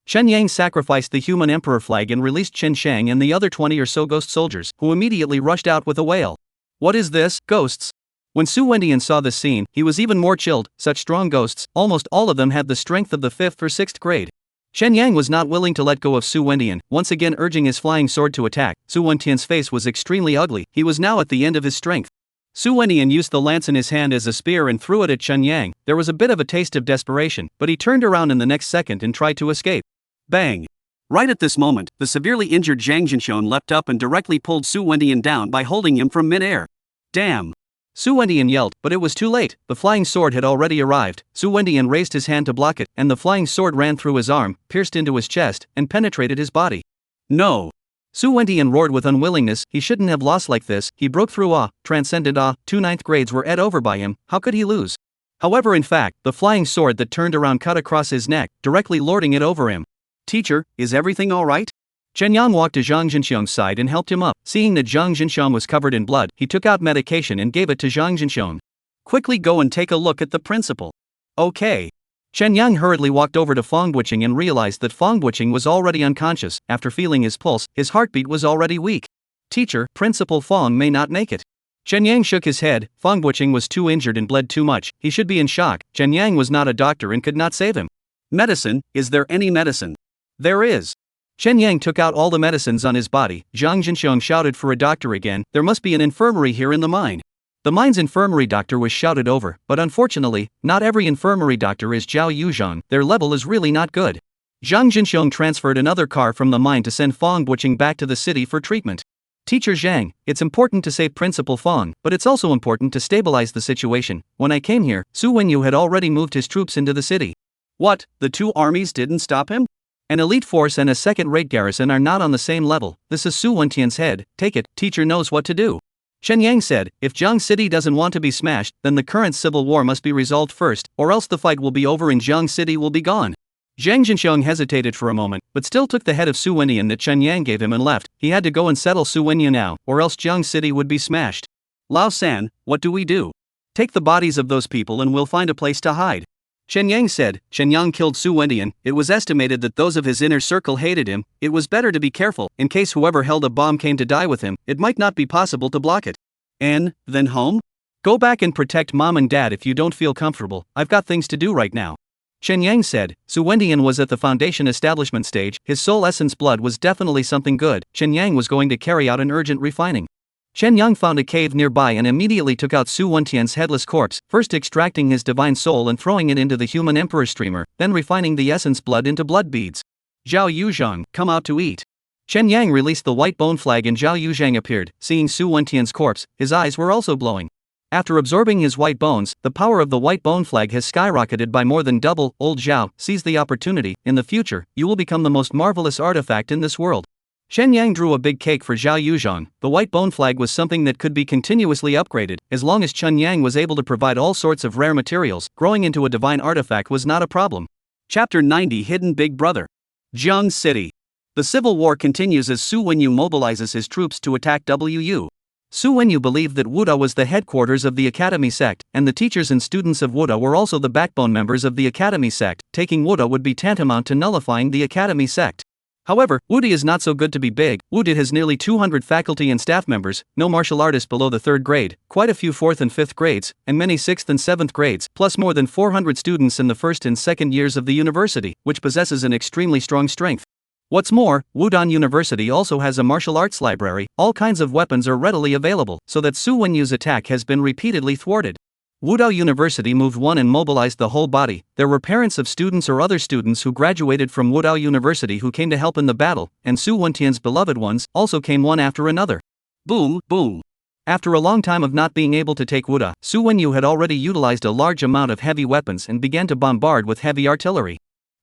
Chen Yang sacrificed the human emperor flag and released Chen Shang and the other 20 or so ghost soldiers, who immediately rushed out with a wail. What is this, ghosts? When Su Wendian saw this scene, he was even more chilled. Such strong ghosts, almost all of them had the strength of the 5th or 6th grade. Chen Yang was not willing to let go of Su Wendian, once again urging his flying sword to attack. Su Wendian's face was extremely ugly, he was now at the end of his strength. Su Wendian used the lance in his hand as a spear and threw it at Chen Yang. There was a bit of a taste of desperation, but he turned around in the next second and tried to escape. Bang! Right at this moment, the severely injured Jiang Jinxiong leapt up and directly pulled Su Wendian down by holding him from mid-air. Damn! Su Wendian yelled, but it was too late. The flying sword had already arrived. Su Wendian raised his hand to block it, and the flying sword ran through his arm, pierced into his chest, and penetrated his body. No! Su Wendian roared with unwillingness. He shouldn't have lost like this. He broke through awe, transcended awe. 2 9th grades were ate over by him. How could he lose? However, in fact, the flying sword that turned around cut across his neck, directly lording it over him. Teacher, is everything alright? Chen Yang walked to Jiang Jinxiong's side and helped him up. Seeing that Jiang Jinxiong was covered in blood, he took out medication and gave it to Jiang Jinxiong. Quickly go and take a look at the principal. Okay. Chen Yang hurriedly walked over to Fong Buqing and realized that Fong Buqing was already unconscious. After feeling his pulse, his heartbeat was already weak. Teacher, Principal Fong may not make it. Chen Yang shook his head. Fong Buqing was too injured and bled too much. He should be in shock. Chen Yang was not a doctor and could not save him. Medicine, is there any medicine? There is. Chen Yang took out all the medicines on his body. Jiang Jinxiong shouted for a doctor again. There must be an infirmary here in the mine. The mine's infirmary doctor was shouted over, but unfortunately, not every infirmary doctor is Zhao Yuzhang. Their level is really not good. Jiang Jinxiong transferred another car from the mine to send Fong Buqing back to the city for treatment. Teacher Zhang, it's important to save Principal Fong, but it's also important to stabilize the situation. When I came here, Su Wenyu had already moved his troops into the city. What, the 2 armies didn't stop him? An elite force and a second-rate garrison are not on the same level. This is Su Wentian's head. Take it, teacher knows what to do. Chen Yang said, if Jiang City doesn't want to be smashed, then the current civil war must be resolved first, or else the fight will be over and Jiang City will be gone. Jiang Jinxiong hesitated for a moment, but still took the head of Su Wenyan that Chen Yang gave him and left. He had to go and settle Su Wenyan now, or else Jiang City would be smashed. Lao San, what do we do? Take the bodies of those people and we'll find a place to hide. Chen Yang said. Chen Yang killed Su Wendian. It was estimated that those of his inner circle hated him. It was better to be careful, in case whoever held a bomb came to die with him, it might not be possible to block it. And then home? Go back and protect mom and dad if you don't feel comfortable. I've got things to do right now. Chen Yang said. Su Wendian was at the foundation establishment stage. His soul essence blood was definitely something good. Chen Yang was going to carry out an urgent refining. Chen Yang found a cave nearby and immediately took out Su Wentian's headless corpse, first extracting his divine soul and throwing it into the human emperor streamer, then refining the essence blood into blood beads. Zhao Yuzhang, come out to eat. Chen Yang released the white bone flag and Zhao Yuzhang appeared. Seeing Su Wentian's corpse, his eyes were also glowing. After absorbing his white bones, the power of the white bone flag has skyrocketed by more than double. Old Zhao, seize the opportunity. In the future, you will become the most marvelous artifact in this world. Chen Yang drew a big cake for Zhao Yuzhang. The white bone flag was something that could be continuously upgraded. As long as Chen Yang was able to provide all sorts of rare materials, growing into a divine artifact was not a problem. Chapter 90 Hidden Big Brother. Jiang City. The civil war continues as Su Wenyu mobilizes his troops to attack Wu. Su Wenyu believed that Wuda was the headquarters of the Academy sect, and the teachers and students of Wuda were also the backbone members of the Academy sect. Taking Wuda would be tantamount to nullifying the Academy sect. However, Wudi is not so good to be big. Wudi has nearly 200 faculty and staff members, no martial artists below the 3rd grade, quite a few 4th and 5th grades, and many 6th and 7th grades, plus more than 400 students in the 1st and 2nd years of the university, which possesses an extremely strong strength. What's more, Wudong University also has a martial arts library. All kinds of weapons are readily available, so that Su Wenyu's attack has been repeatedly thwarted. Wudong University moved one and mobilized the whole body. There were parents of students or other students who graduated from Wudong University who came to help in the battle, and Su Wentian's beloved ones also came one after another. Boom, boom. After a long time of not being able to take Wuda, Su Wenyu had already utilized a large amount of heavy weapons and began to bombard with heavy artillery.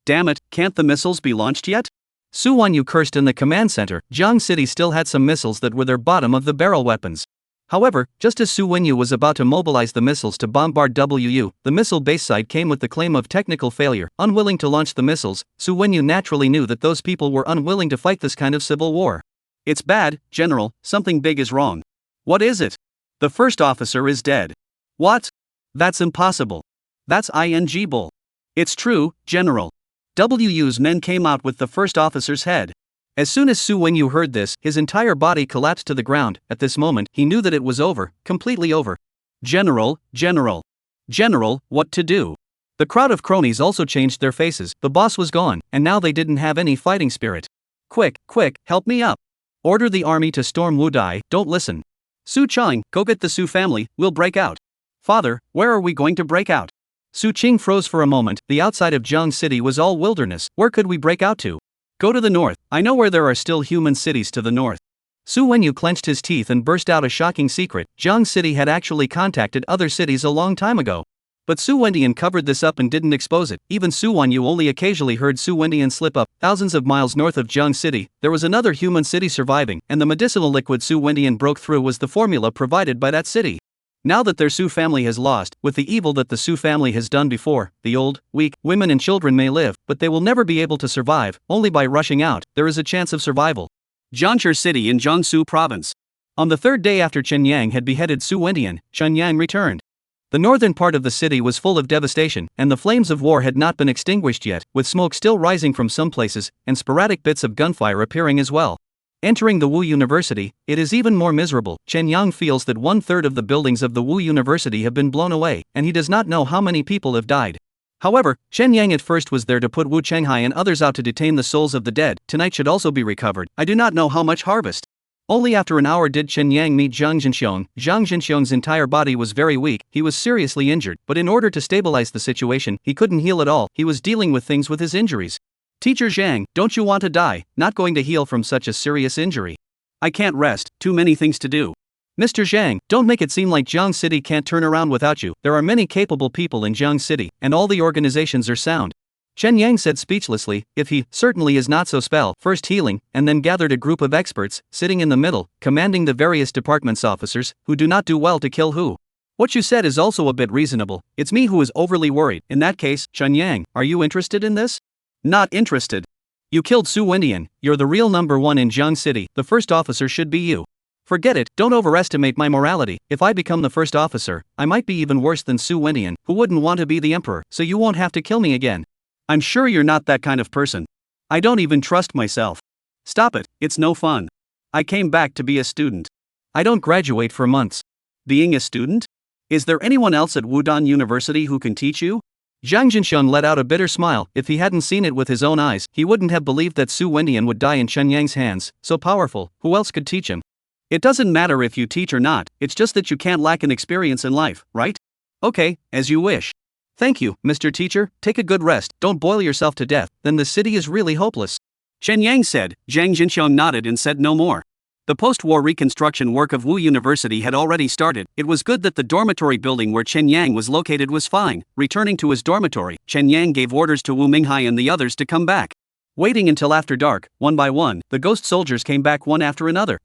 Damn it, can't the missiles be launched yet? Su Wenyu cursed in the command center. Jiang City still had some missiles that were their bottom of the barrel weapons. However, just as Su Wenyu was about to mobilize the missiles to bombard Wu, the missile base site came with the claim of technical failure. Unwilling to launch the missiles, Su Wenyu naturally knew that those people were unwilling to fight this kind of civil war. It's bad, General, something big is wrong. What is it? The first officer is dead. What? That's impossible. That's ing bull. It's true, General. Wu's men came out with the first officer's head. As soon as Su Wenyu heard this, his entire body collapsed to the ground. At this moment, he knew that it was over, completely over. General, General. General, what to do? The crowd of cronies also changed their faces. The boss was gone, and now they didn't have any fighting spirit. Quick, quick, help me up. Order the army to storm Wudai, don't listen. Su Chang, go get the Su family, we'll break out. Father, where are we going to break out? Su Qing froze for a moment. The outside of Jiang City was all wilderness. Where could we break out to? Go to the north. I know where there are still human cities to the north. Su Wenyu clenched his teeth and burst out a shocking secret. Jiang City had actually contacted other cities a long time ago. But Su Wendian covered this up and didn't expose it. Even Su Wenyu only occasionally heard Su Wendian slip up. Thousands of miles north of Jiang City, there was another human city surviving, and the medicinal liquid Su Wendian broke through was the formula provided by that city. Now that their Su family has lost, with the evil that the Su family has done before, the old, weak, women and children may live, but they will never be able to survive. Only by rushing out, there is a chance of survival. Jiangshi City in Jiangsu Province. On the third day after Chen Yang had beheaded Su Wendian, Chen Yang returned. The northern part of the city was full of devastation, and the flames of war had not been extinguished yet, with smoke still rising from some places, and sporadic bits of gunfire appearing as well. Entering the Wu University, it is even more miserable. Chen Yang feels that 1/3 of the buildings of the Wu University have been blown away, and he does not know how many people have died. However, Chen Yang at first was there to put Wu Chenghai and others out to detain the souls of the dead. Tonight should also be recovered. I do not know how much harvest. Only after an hour did Chen Yang meet Zhang Jinxiong. Zhang Jinxiong's entire body was very weak, he was seriously injured, but in order to stabilize the situation, he couldn't heal at all, he was dealing with things with his injuries. Teacher Zhang, don't you want to die? Not going to heal from such a serious injury. I can't rest, too many things to do. Mr. Zhang, don't make it seem like Jiang City can't turn around without you. There are many capable people in Jiang City, and all the organizations are sound. Chen Yang said speechlessly, if he certainly is not so spell, first healing, and then gathered a group of experts, sitting in the middle, commanding the various departments officers, who do not do well to kill who. What you said is also a bit reasonable, it's me who is overly worried. In that case, Chen Yang, are you interested in this? Not interested. You killed Su Wendian, you're the real number one in Jiang City, the first officer should be you. Forget it, don't overestimate my morality. If I become the first officer, I might be even worse than Su Wendian, who wouldn't want to be the emperor, so you won't have to kill me again. I'm sure you're not that kind of person. I don't even trust myself. Stop it, it's no fun. I came back to be a student. I don't graduate for months. Being a student? Is there anyone else at Wudong University who can teach you? Zhang Jinxiong let out a bitter smile. If he hadn't seen it with his own eyes, he wouldn't have believed that Su Wendian would die in Chen Yang's hands. So powerful, who else could teach him? It doesn't matter if you teach or not, it's just that you can't lack an experience in life, right? Okay, as you wish. Thank you, Mr. Teacher, take a good rest, don't boil yourself to death, then the city is really hopeless. Chen Yang said. Zhang Jinxiong nodded and said no more. The post-war reconstruction work of Wu University had already started. It was good that the dormitory building where Chen Yang was located was fine. Returning to his dormitory, Chen Yang gave orders to Wu Minghai and the others to come back. Waiting until after dark, one by one, the ghost soldiers came back one after another.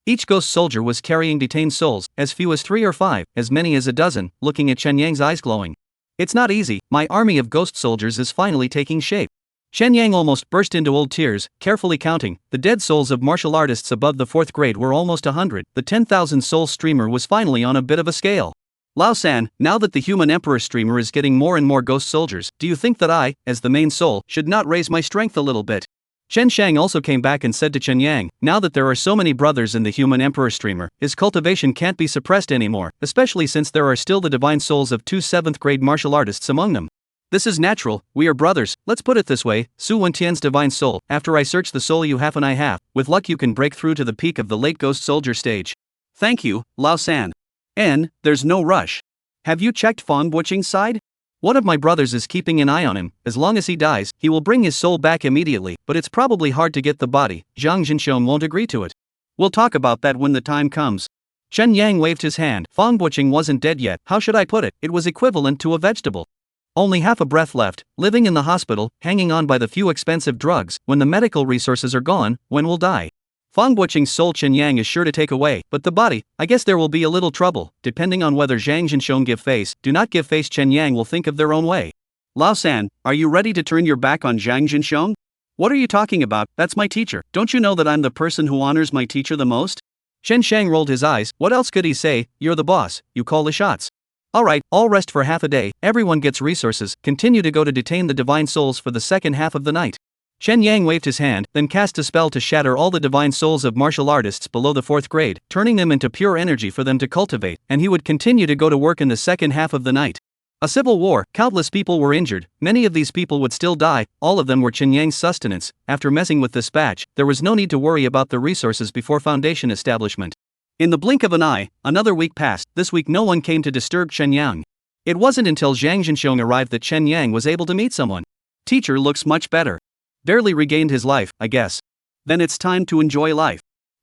Each ghost soldier was carrying detained souls, as few as 3 or 5, as many as a dozen, looking at Chen Yang's eyes glowing. It's not easy, my army of ghost soldiers is finally taking shape. Chen Yang almost burst into old tears, carefully counting. The dead souls of martial artists above the 4th grade were almost 100. The 10,000 soul streamer was finally on a bit of a scale. Lao San, now that the human emperor streamer is getting more and more ghost soldiers, do you think that I, as the main soul, should not raise my strength a little bit? Chen Shang also came back and said to Chen Yang, now that there are so many brothers in the human emperor streamer, his cultivation can't be suppressed anymore, especially since there are still the divine souls of 2 7th grade martial artists among them. This is natural, we are brothers, let's put it this way, Su Wentian's divine soul, after I search the soul you have and I have, with luck you can break through to the peak of the late ghost soldier stage. Thank you, Lao San. There's no rush. Have you checked Fong Buqing's side? One of my brothers is keeping an eye on him. As long as he dies, he will bring his soul back immediately, but it's probably hard to get the body. Zhang Jinxiong won't agree to it. We'll talk about that when the time comes. Chen Yang waved his hand. Fong Buqing wasn't dead yet. How should I put it? It was equivalent to a vegetable. Only half a breath left, living in the hospital, hanging on by the few expensive drugs. When the medical resources are gone, when will die? Fong Buqing's soul Chen Yang is sure to take away, but the body, I guess there will be a little trouble, depending on whether Zhang Jinxiong give face, do not give face. Chen Yang will think of their own way. Lao San, are you ready to turn your back on Zhang Jinxiong? What are you talking about? That's my teacher. Don't you know that I'm the person who honors my teacher the most? Chen Shang rolled his eyes. What else could he say? You're the boss, you call the shots. Alright, I'll rest for half a day, everyone gets resources, continue to go to detain the divine souls for the second half of the night. Chen Yang waved his hand, then cast a spell to shatter all the divine souls of martial artists below the 4th grade, turning them into pure energy for them to cultivate, and he would continue to go to work in the second half of the night. A civil war, countless people were injured, many of these people would still die, all of them were Chen Yang's sustenance. After messing with this batch, there was no need to worry about the resources before foundation establishment. In the blink of an eye, another week passed. This week no one came to disturb Chen Yang. It wasn't until Zhang Zhenxiong arrived that Chen Yang was able to meet someone. Teacher looks much better. Barely regained his life, I guess. Then it's time to enjoy life.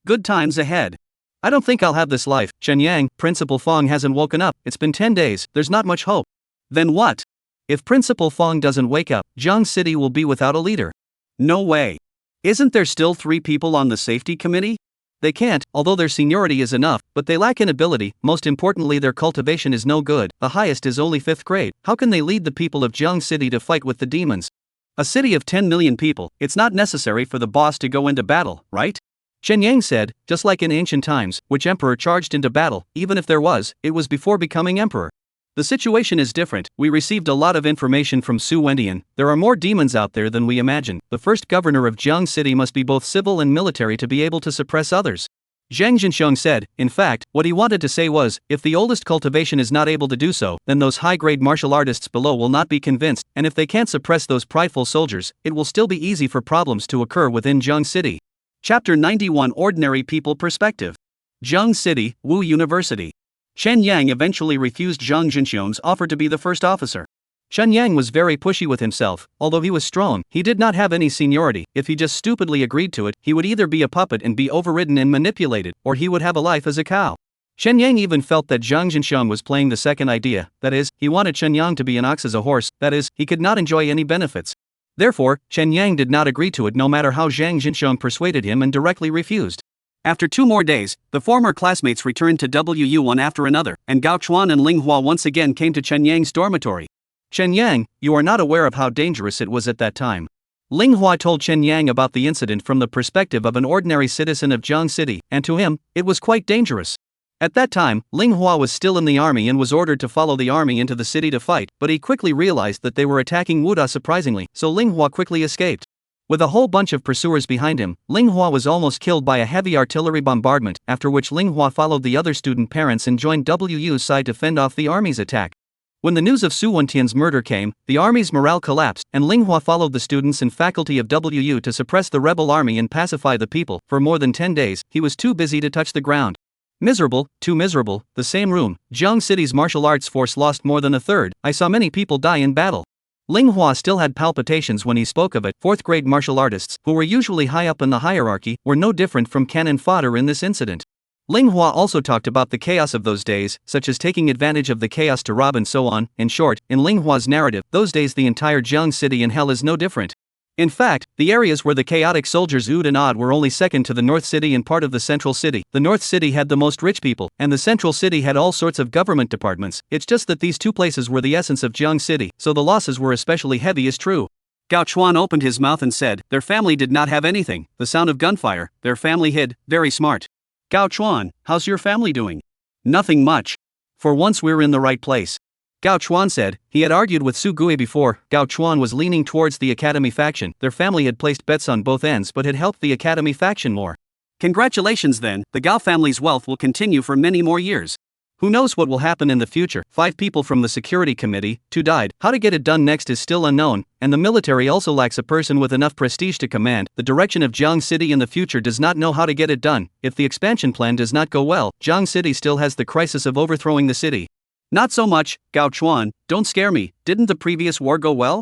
Good times ahead. I don't think I'll have this life, Chen Yang. Principal Fong hasn't woken up, it's been 10 days, there's not much hope. Then what? If Principal Fong doesn't wake up, Jiang City will be without a leader. No way. Isn't there still 3 people on the safety committee? They can't, although their seniority is enough, but they lack in ability. Most importantly, their cultivation is no good, the highest is only 5th grade. How can they lead the people of Jiang City to fight with the demons? A city of 10 million people, it's not necessary for the boss to go into battle, right? Chen Yang said, just like in ancient times, which emperor charged into battle, even if there was, it was before becoming emperor. The situation is different. We received a lot of information from Su Wendian. There are more demons out there than we imagine. The first governor of Jiang City must be both civil and military to be able to suppress others. Zhang Zhenxiong said, in fact, what he wanted to say was, if the oldest cultivation is not able to do so, then those high-grade martial artists below will not be convinced, and if they can't suppress those prideful soldiers, it will still be easy for problems to occur within Jiang City. Chapter 91 Ordinary People Perspective. Jiang City, Wu University. Chen Yang eventually refused Zhang Zhenxiong's offer to be the first officer. Chen Yang was very pushy with himself. Although he was strong, he did not have any seniority. If he just stupidly agreed to it, he would either be a puppet and be overridden and manipulated, or he would have a life as a cow. Chen Yang even felt that Zhang Zhenxiong was playing the second idea, that is, he wanted Chen Yang to be an ox as a horse, that is, he could not enjoy any benefits. Therefore, Chen Yang did not agree to it no matter how Zhang Zhenxiong persuaded him and directly refused. After 2 more days, the former classmates returned to WU one after another, and Gao Chuan and Ling Hua once again came to Chen Yang's dormitory. Chen Yang, you are not aware of how dangerous it was at that time. Ling Hua told Chen Yang about the incident from the perspective of an ordinary citizen of Jiang City, and to him, it was quite dangerous. At that time, Ling Hua was still in the army and was ordered to follow the army into the city to fight, but he quickly realized that they were attacking Wuda surprisingly, so Ling Hua quickly escaped. With a whole bunch of pursuers behind him, Ling Hua was almost killed by a heavy artillery bombardment, after which Ling Hua followed the other student parents and joined WU's side to fend off the army's attack. When the news of Su Wentian's murder came, the army's morale collapsed, and Ling Hua followed the students and faculty of WU to suppress the rebel army and pacify the people. For more than 10 days, he was too busy to touch the ground. Miserable, too miserable. The same room, Jiang City's martial arts force lost more than a third. I saw many people die in battle. Ling Hua still had palpitations when he spoke of it. 4th grade martial artists, who were usually high up in the hierarchy, were no different from cannon fodder in this incident. Ling Hua also talked about the chaos of those days, such as taking advantage of the chaos to rob and so on. In short, in Ling Hua's narrative, those days the entire Jiang City in hell is no different. In fact, the areas where the chaotic soldiers oohed and awed were only second to the North City and part of the Central City. The North City had the most rich people, and the Central City had all sorts of government departments. It's just that these 2 places were the essence of Jiang City, so the losses were especially heavy is true. Gao Chuan opened his mouth and said, their family did not have anything. The sound of gunfire, their family hid. Very smart. Gao Chuan, how's your family doing? Nothing much. For once we're in the right place. Gao Chuan said. He had argued with Su Gui before. Gao Chuan was leaning towards the academy faction. Their family had placed bets on both ends but had helped the academy faction more. Congratulations then, the Gao family's wealth will continue for many more years. Who knows what will happen in the future? 5 people from the security committee, 2 died. How to get it done next is still unknown, and the military also lacks a person with enough prestige to command. The direction of Jiang City in the future does not know how to get it done. If the expansion plan does not go well, Jiang City still has the crisis of overthrowing the city. Not so much, Gao Chuan, don't scare me. Didn't the previous war go well?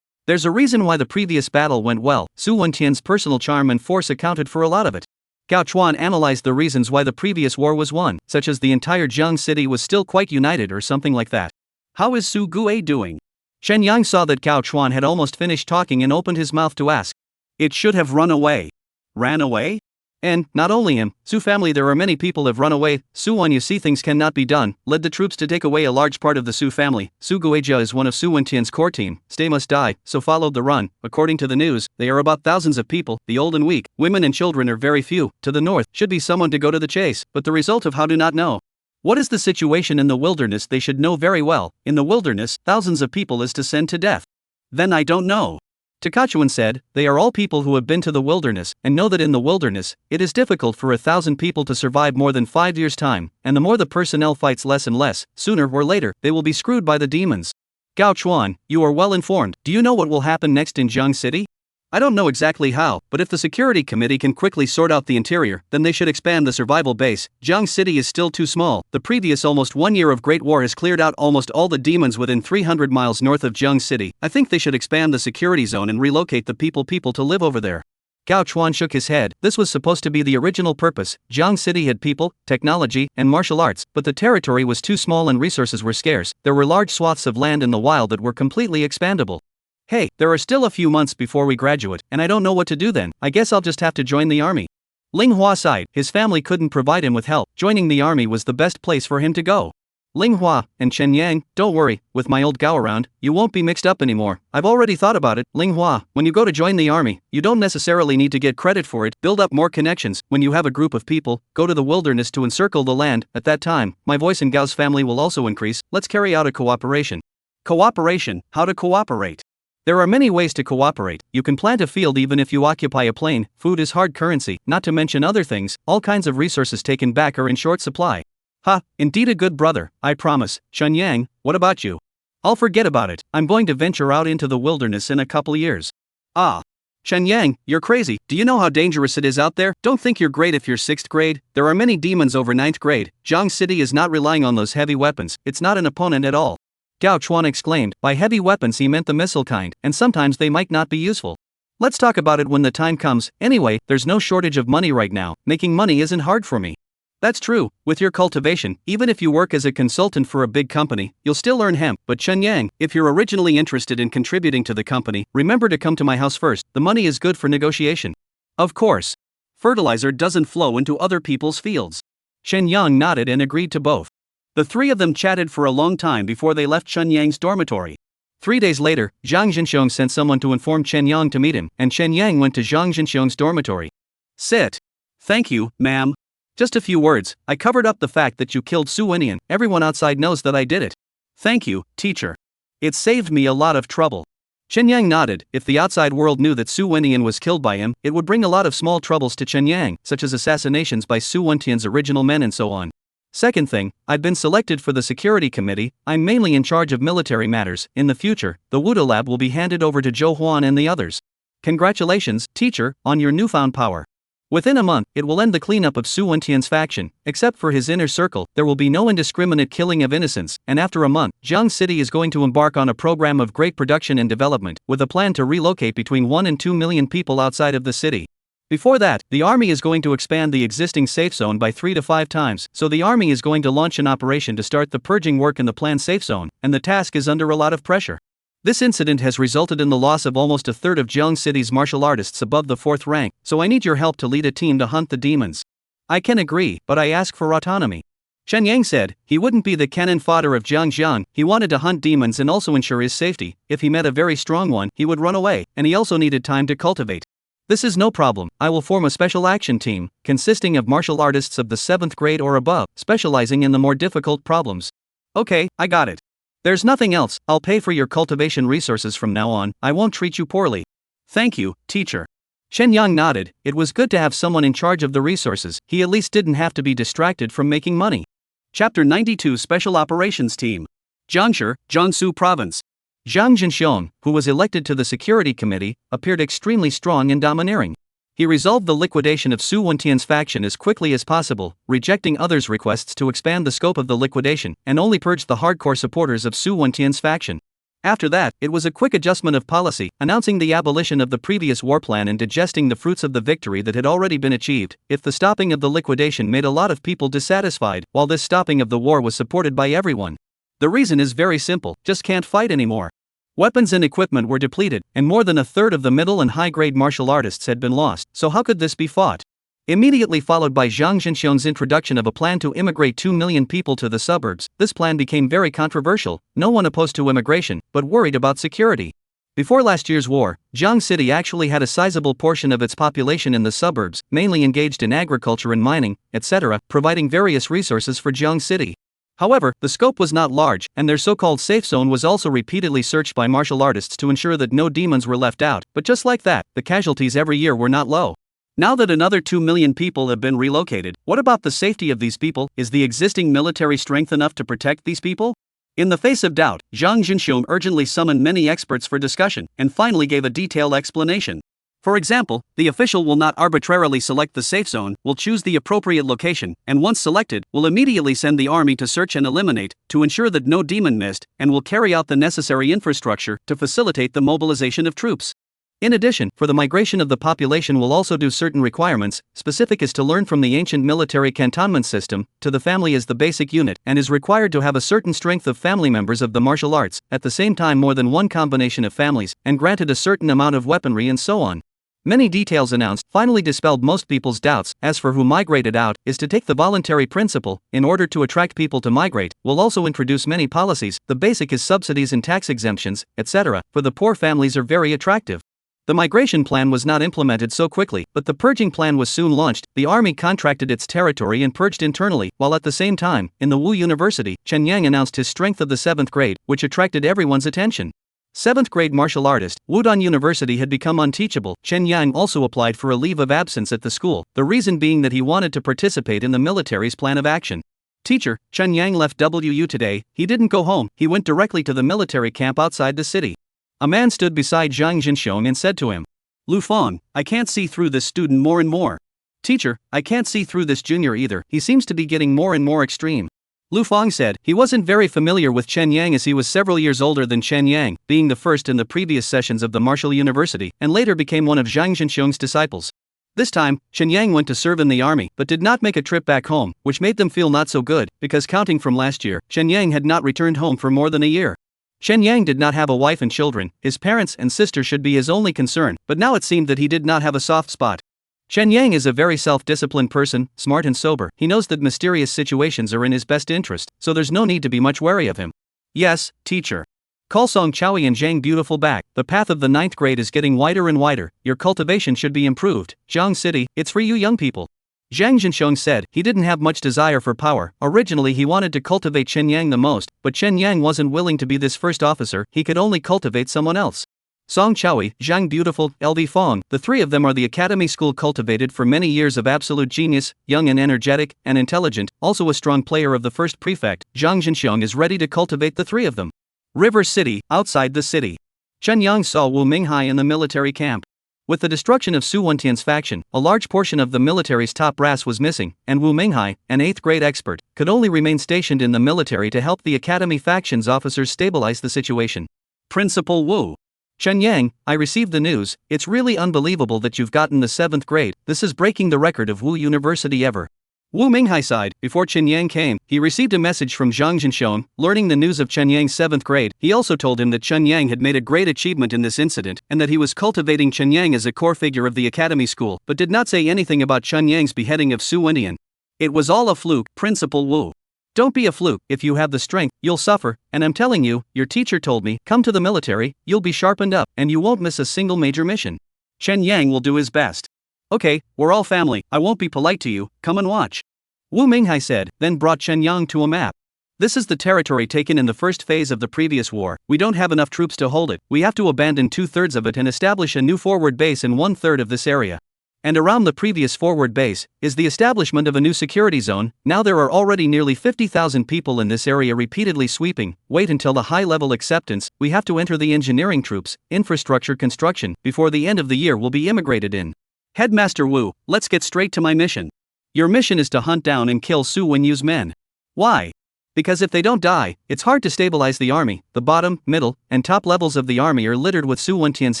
There's a reason why the previous battle went well. Su Wentian's personal charm and force accounted for a lot of it. Gao Chuan analyzed the reasons why the previous war was won, such as the entire Jiang City was still quite united or something like that. How is Su Gui doing? Shen Yang saw that Gao Chuan had almost finished talking and opened his mouth to ask. It should have run away. Ran away? And, not only him, Su family there are many people have run away. Su Wan you see things cannot be done, led the troops to take away a large part of the Su family. Su Guijia is one of Su Wentian's core team, stay must die, so followed the run. According to the news, they are about thousands of people, the old and weak, women and children are very few. To the north, should be someone to go to the chase, but the result of how do not know. What is the situation in the wilderness they should know very well. In the wilderness, thousands of people is to send to death. Then I don't know. Takachuan said, "They are all people who have been to the wilderness, and know that in the wilderness, it is difficult for 1,000 people to survive more than 5 years' time, and the more the personnel fights less and less, sooner or later, they will be screwed by the demons." Gao Chuan, you are well informed. Do you know what will happen next in Jiang City? I don't know exactly how, but if the security committee can quickly sort out the interior, then they should expand the survival base. Jiang City is still too small. The previous almost 1 year of Great War has cleared out almost all the demons within 300 miles north of Jiang City. I think they should expand the security zone and relocate the people to live over there. Gao Chuan shook his head. This was supposed to be the original purpose. Jiang City had people, technology, and martial arts, but the territory was too small and resources were scarce. There were large swaths of land in the wild that were completely expandable. Hey, there are still a few months before we graduate, and I don't know what to do then. I guess I'll just have to join the army. Ling Hua sighed. His family couldn't provide him with help. Joining the army was the best place for him to go. Ling Hua and Chen Yang, don't worry, with my old Gao around, you won't be mixed up anymore. I've already thought about it. Ling Hua, when you go to join the army, you don't necessarily need to get credit for it. Build up more connections. When you have a group of people, go to the wilderness to encircle the land. At that time, my voice in Gao's family will also increase. Let's carry out a cooperation. Cooperation? How to cooperate? There are many ways to cooperate. You can plant a field even if you occupy a plain. Food is hard currency, not to mention other things. All kinds of resources taken back are in short supply. Ha, indeed a good brother, I promise. Shen Yang, what about you? I'll forget about it. I'm going to venture out into the wilderness in a couple years. Ah. Shen Yang, you're crazy. Do you know how dangerous it is out there? Don't think you're great if you're 6th grade. There are many demons over 9th grade. Jiang City is not relying on those heavy weapons. It's not an opponent at all. Gao Chuan exclaimed. By heavy weapons he meant the missile kind, and sometimes they might not be useful. Let's talk about it when the time comes. Anyway, there's no shortage of money right now. Making money isn't hard for me. That's true. With your cultivation, even if you work as a consultant for a big company, you'll still earn hemp. But Chen Yang, if you're originally interested in contributing to the company, remember to come to my house first. The money is good for negotiation. Of course. Fertilizer doesn't flow into other people's fields. Shen Yang nodded and agreed to both. The three of them chatted for a long time before they left Chen Yang's dormitory. 3 days later, Zhang Zhenxiong sent someone to inform Chen Yang to meet him, and Chen Yang went to Zhang Zhenxiong's dormitory. Sit. Thank you, ma'am. Just a few words. I covered up the fact that you killed Su Wenian. Everyone outside knows that I did it. Thank you, teacher. It saved me a lot of trouble. Chen Yang nodded. If the outside world knew that Su Wenian was killed by him, it would bring a lot of small troubles to Chen Yang, such as assassinations by Su Wentian's original men and so on. Second thing, I've been selected for the security committee. I'm mainly in charge of military matters. In the future, the Wuda lab will be handed over to Zhou Huan and the others. Congratulations, teacher, on your newfound power. Within a month, it will end the cleanup of Su Wentian's faction. Except for his inner circle, there will be no indiscriminate killing of innocents, and after a month, Jiang City is going to embark on a program of great production and development, with a plan to relocate between 1 and 2 million people outside of the city. Before that, the army is going to expand the existing safe zone by 3 to 5 times, so the army is going to launch an operation to start the purging work in the planned safe zone, and the task is under a lot of pressure. This incident has resulted in the loss of almost a third of Jiang City's martial artists above the 4th rank, so I need your help to lead a team to hunt the demons. I can agree, but I ask for autonomy. Chen Yang said, he wouldn't be the cannon fodder of Jiangxiang. He wanted to hunt demons and also ensure his safety. If he met a very strong one, he would run away, and he also needed time to cultivate. This is no problem. I will form a special action team, consisting of martial artists of the 7th grade or above, specializing in the more difficult problems. Okay, I got it. There's nothing else. I'll pay for your cultivation resources from now on. I won't treat you poorly. Thank you, teacher. Shen Yang nodded. It was good to have someone in charge of the resources. He at least didn't have to be distracted from making money. Chapter 92 Special Operations Team. Jiangshi, Jiangsu Province. Zhang Zhenxiong, who was elected to the security committee, appeared extremely strong and domineering. He resolved the liquidation of Su Wentian's faction as quickly as possible, rejecting others' requests to expand the scope of the liquidation, and only purged the hardcore supporters of Su Wentian's faction. After that, it was a quick adjustment of policy, announcing the abolition of the previous war plan and digesting the fruits of the victory that had already been achieved. If the stopping of the liquidation made a lot of people dissatisfied, while this stopping of the war was supported by everyone. The reason is very simple, just can't fight anymore. Weapons and equipment were depleted, and more than a third of the middle and high-grade martial artists had been lost, so how could this be fought? Immediately followed by Zhang Zhenxiong's introduction of a plan to immigrate 2 million people to the suburbs, this plan became very controversial. No one opposed to immigration, but worried about security. Before last year's war, Jiang City actually had a sizable portion of its population in the suburbs, mainly engaged in agriculture and mining, etc., providing various resources for Jiang City. However, the scope was not large, and their so-called safe zone was also repeatedly searched by martial artists to ensure that no demons were left out, but just like that, the casualties every year were not low. Now that another 2 million people have been relocated, what about the safety of these people? Is the existing military strength enough to protect these people? In the face of doubt, Zhang Jinxiong urgently summoned many experts for discussion, and finally gave a detailed explanation. For example, the official will not arbitrarily select the safe zone, will choose the appropriate location, and once selected, will immediately send the army to search and eliminate, to ensure that no demon missed, and will carry out the necessary infrastructure to facilitate the mobilization of troops. In addition, for the migration of the population will also do certain requirements, specific is to learn from the ancient military cantonment system, to the family as the basic unit, and is required to have a certain strength of family members of the martial arts, at the same time more than one combination of families, and granted a certain amount of weaponry and so on. Many details announced finally dispelled most people's doubts. As for who migrated out, is to take the voluntary principle, in order to attract people to migrate, will also introduce many policies. The basic is subsidies and tax exemptions, etc., for the poor families are very attractive. The migration plan was not implemented so quickly, but the purging plan was soon launched. The army contracted its territory and purged internally, while at the same time, in the Wu University, Chen Yang announced his strength of the 7th grade, which attracted everyone's attention. 7th grade martial artist, Wudong University had become unteachable. Chen Yang also applied for a leave of absence at the school, the reason being that he wanted to participate in the military's plan of action. Teacher, Chen Yang left WU today. He didn't go home, he went directly to the military camp outside the city. A man stood beside Zhang Jinxiong and said to him, Lu Feng, I can't see through this student more and more. Teacher, I can't see through this junior either, he seems to be getting more and more extreme. Lu Feng said he wasn't very familiar with Chen Yang as he was several years older than Chen Yang, being the first in the previous sessions of the Martial University, and later became one of Zhang Jinxiong's disciples. This time, Chen Yang went to serve in the army, but did not make a trip back home, which made them feel not so good, because counting from last year, Chen Yang had not returned home for more than a year. Chen Yang did not have a wife and children, his parents and sister should be his only concern, but now it seemed that he did not have a soft spot. Chen Yang is a very self-disciplined person, smart and sober. He knows that mysterious situations are in his best interest, so there's no need to be much wary of him. Yes, teacher. Call Song Chowie and Zhang beautiful back. The path of the 9th grade is getting wider and wider. Your cultivation should be improved. Jiang City, it's for you young people. Zhang Jinxiong said he didn't have much desire for power. Originally he wanted to cultivate Chen Yang the most, but Chen Yang wasn't willing to be this first officer, he could only cultivate someone else. Song Chowie, Zhang Beautiful, LV Fong, the three of them are the academy school cultivated for many years of absolute genius, young and energetic, and intelligent, also a strong player of the first prefect. Zhang Jinxiong is ready to cultivate the three of them. River City, outside the city. Chen Yang saw Wu Minghai in the military camp. With the destruction of Su Wentian's faction, a large portion of the military's top brass was missing, and Wu Minghai, an 8th grade expert, could only remain stationed in the military to help the academy faction's officers stabilize the situation. Principal Wu. Chen Yang, I received the news. It's really unbelievable that you've gotten the 7th grade, this is breaking the record of Wu University ever. Wu Minghai sighed. Before Chen Yang came, he received a message from Zhang Jinxiong. Learning the news of Chen Yang's 7th grade, he also told him that Chen Yang had made a great achievement in this incident, and that he was cultivating Chen Yang as a core figure of the academy school, but did not say anything about Chen Yang's beheading of Su Wentian. It was all a fluke, Principal Wu. Don't be a fluke. If you have the strength, you'll suffer, and I'm telling you, your teacher told me, come to the military, you'll be sharpened up, and you won't miss a single major mission. Chen Yang will do his best. Okay, we're all family, I won't be polite to you, come and watch. Wu Minghai said, then brought Chen Yang to a map. This is the territory taken in the first phase of the previous war. We don't have enough troops to hold it, we have to abandon 2/3 of it and establish a new forward base in 1/3 of this area. And around the previous forward base is the establishment of a new security zone. Now there are already nearly 50,000 people in this area repeatedly sweeping. Wait until the high-level acceptance, we have to enter the engineering troops, infrastructure construction, before the end of the year will be immigrated in. Headmaster Wu, let's get straight to my mission. Your mission is to hunt down and kill Su Wenyu's men. Why? Because if they don't die, it's hard to stabilize the army. The bottom, middle, and top levels of the army are littered with Su Wentian's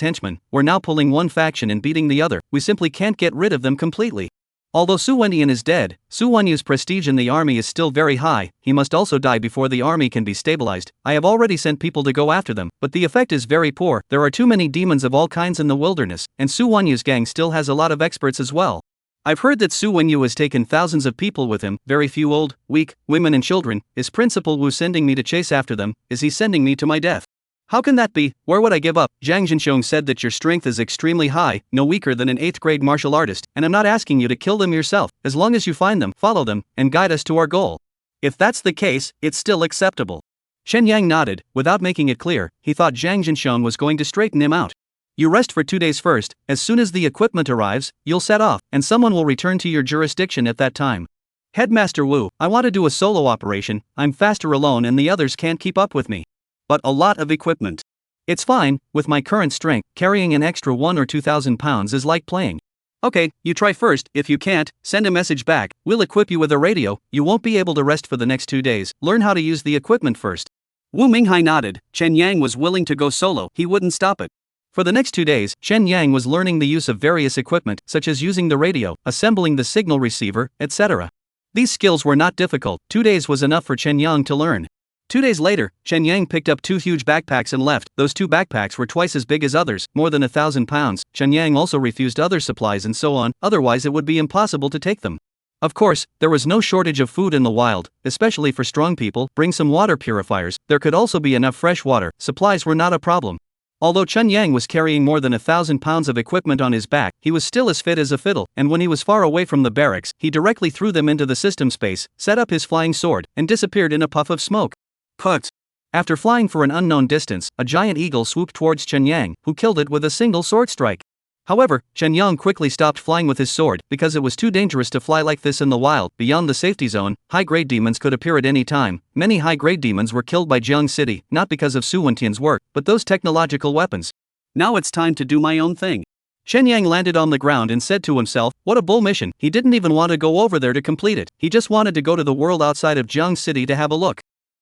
henchmen. We're now pulling one faction and beating the other. We simply can't get rid of them completely. Although Su Wentian is dead, Su Wenyu's prestige in the army is still very high. He must also die before the army can be stabilized. I have already sent people to go after them, but the effect is very poor. There are too many demons of all kinds in the wilderness, and Su Wenyu's gang still has a lot of experts as well. I've heard that Su Wenyu has taken thousands of people with him, very few old, weak, women and children. Is Principal Wu sending me to chase after them? Is he sending me to my death? How can that be? Where would I give up? Zhang Jinxiong said that your strength is extremely high, no weaker than an 8th grade martial artist, and I'm not asking you to kill them yourself. As long as you find them, follow them, and guide us to our goal. If that's the case, it's still acceptable. Chen Yang nodded, without making it clear. He thought Jiang Jinsheng was going to straighten him out. You rest for 2 days first. As soon as the equipment arrives, you'll set off, and someone will return to your jurisdiction at that time. Headmaster Wu, I want to do a solo operation. I'm faster alone and the others can't keep up with me. But a lot of equipment. It's fine, with my current strength, carrying an extra 1 or 2,000 pounds is like playing. Okay, you try first. If you can't, send a message back. We'll equip you with a radio. You won't be able to rest for the next 2 days. Learn how to use the equipment first. Wu Minghai nodded. Chen Yang was willing to go solo. He wouldn't stop it. For the next 2 days, Chen Yang was learning the use of various equipment, such as using the radio, assembling the signal receiver, etc. These skills were not difficult. 2 days was enough for Chen Yang to learn. 2 days later, Chen Yang picked up 2 huge backpacks and left. Those 2 backpacks were twice as big as others, more than 1,000 pounds. Chen Yang also refused other supplies and so on, otherwise it would be impossible to take them. Of course, there was no shortage of food in the wild, especially for strong people. Bring some water purifiers. There could also be enough fresh water. Supplies were not a problem. Although Chen Yang was carrying more than 1,000 pounds of equipment on his back, he was still as fit as a fiddle, and when he was far away from the barracks, he directly threw them into the system space, set up his flying sword, and disappeared in a puff of smoke. Put. After flying for an unknown distance, a giant eagle swooped towards Chen Yang, who killed it with a single sword strike. However, Chen Yang quickly stopped flying with his sword, because it was too dangerous to fly like this in the wild. Beyond the safety zone, high-grade demons could appear at any time. Many high-grade demons were killed by Jiang City, not because of Su Wentian's work, but those technological weapons. Now it's time to do my own thing. Chen Yang landed on the ground and said to himself, what a bull mission. He didn't even want to go over there to complete it. He just wanted to go to the world outside of Jiang City to have a look.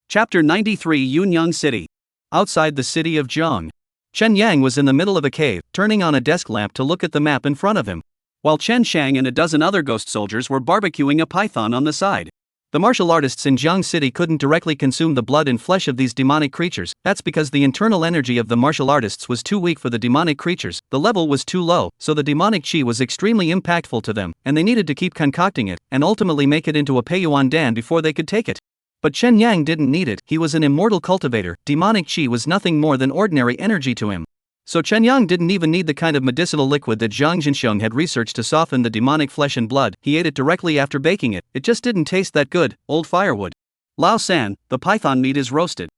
Chapter 93 Yunyang City. Outside the city of Jiang. Chen Yang was in the middle of a cave, turning on a desk lamp to look at the map in front of him, while Chen Shang and a dozen other ghost soldiers were barbecuing a python on the side. The martial artists in Jiang City couldn't directly consume the blood and flesh of these demonic creatures. That's because the internal energy of the martial artists was too weak for the demonic creatures. The level was too low, so the demonic chi was extremely impactful to them, and they needed to keep concocting it, and ultimately make it into a Peiyuan Dan before they could take it. But Chen Yang didn't need it. He was an immortal cultivator. Demonic chi was nothing more than ordinary energy to him. So Chen Yang didn't even need the kind of medicinal liquid that Jiang Jinsheng had researched to soften the demonic flesh and blood. He ate it directly after baking it. It just didn't taste that good. Old firewood. Lao San, the python meat is roasted.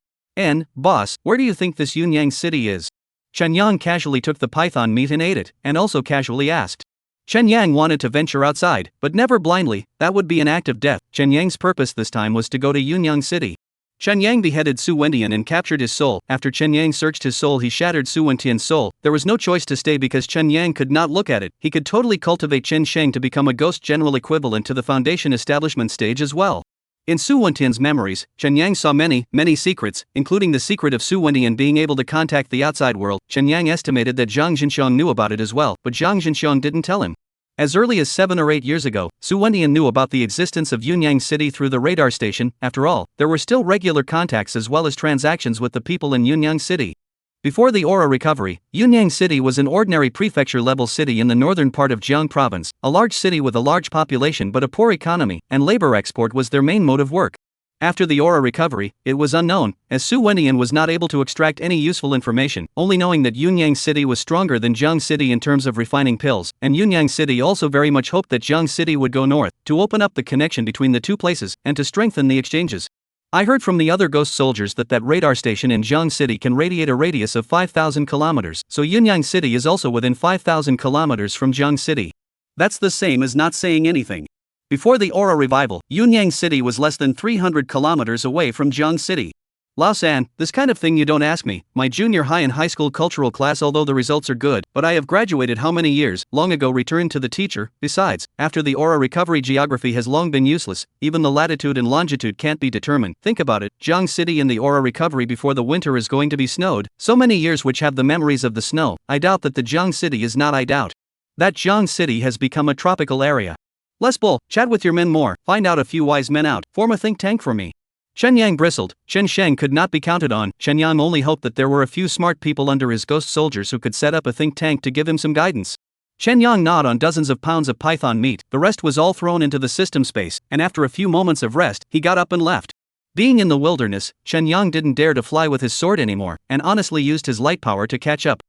Boss, where do you think this Yunyang City is? Chen Yang casually took the python meat and ate it, and also casually asked. Chen Yang wanted to venture outside, but never blindly. That would be an act of death. Chen Yang's purpose this time was to go to Yunyang City. Chen Yang beheaded Su Wentian and captured his soul. After Chen Yang searched his soul, he shattered Su Wentian's soul. There was no choice to stay because Chen Yang could not look at it. He could totally cultivate Chen Sheng to become a ghost general equivalent to the foundation establishment stage as well. In Su Wentian's memories, Chen Yang saw many secrets, including the secret of Su Wentian being able to contact the outside world. Chen Yang estimated that Jiang Jinsheng knew about it as well, but Jiang Jinsheng didn't tell him. As early as 7 or 8 years ago, Su Wentian knew about the existence of Yunyang City through the radar station. After all, there were still regular contacts as well as transactions with the people in Yunyang City. Before the aura recovery, Yunyang City was an ordinary prefecture-level city in the northern part of Jiang Province, a large city with a large population but a poor economy, and labor export was their main mode of work. After the aura recovery, it was unknown, as Su Wentian was not able to extract any useful information, only knowing that Yunyang City was stronger than Jiang City in terms of refining pills, and Yunyang City also very much hoped that Jiang City would go north, to open up the connection between the two places, and to strengthen the exchanges. I heard from the other ghost soldiers that radar station in Jiang City can radiate a radius of 5,000 kilometers, so Yunyang City is also within 5,000 kilometers from Jiang City. That's the same as not saying anything. Before the aura revival, Yunyang City was less than 300 kilometers away from Jiang City. Lao San, this kind of thing you don't ask me. My junior high and high school cultural class, although the results are good, but I have graduated how many years, long ago returned to the teacher. Besides, after the aura recovery, geography has long been useless. Even the latitude and longitude can't be determined. Think about it, Jiang City in the aura recovery before the winter is going to be snowed. So many years which have the memories of the snow. I doubt that the Jiang City is not. I doubt that Jiang City has become a tropical area. Less bull, chat with your men more, find out a few wise men out, form a think tank for me. Chen Yang bristled. Chen Sheng could not be counted on. Chen Yang only hoped that there were a few smart people under his ghost soldiers who could set up a think tank to give him some guidance. Chen Yang gnawed on dozens of pounds of python meat. The rest was all thrown into the system space, and after a few moments of rest, he got up and left. Being in the wilderness, Chen Yang didn't dare to fly with his sword anymore, and honestly used his light power to catch up.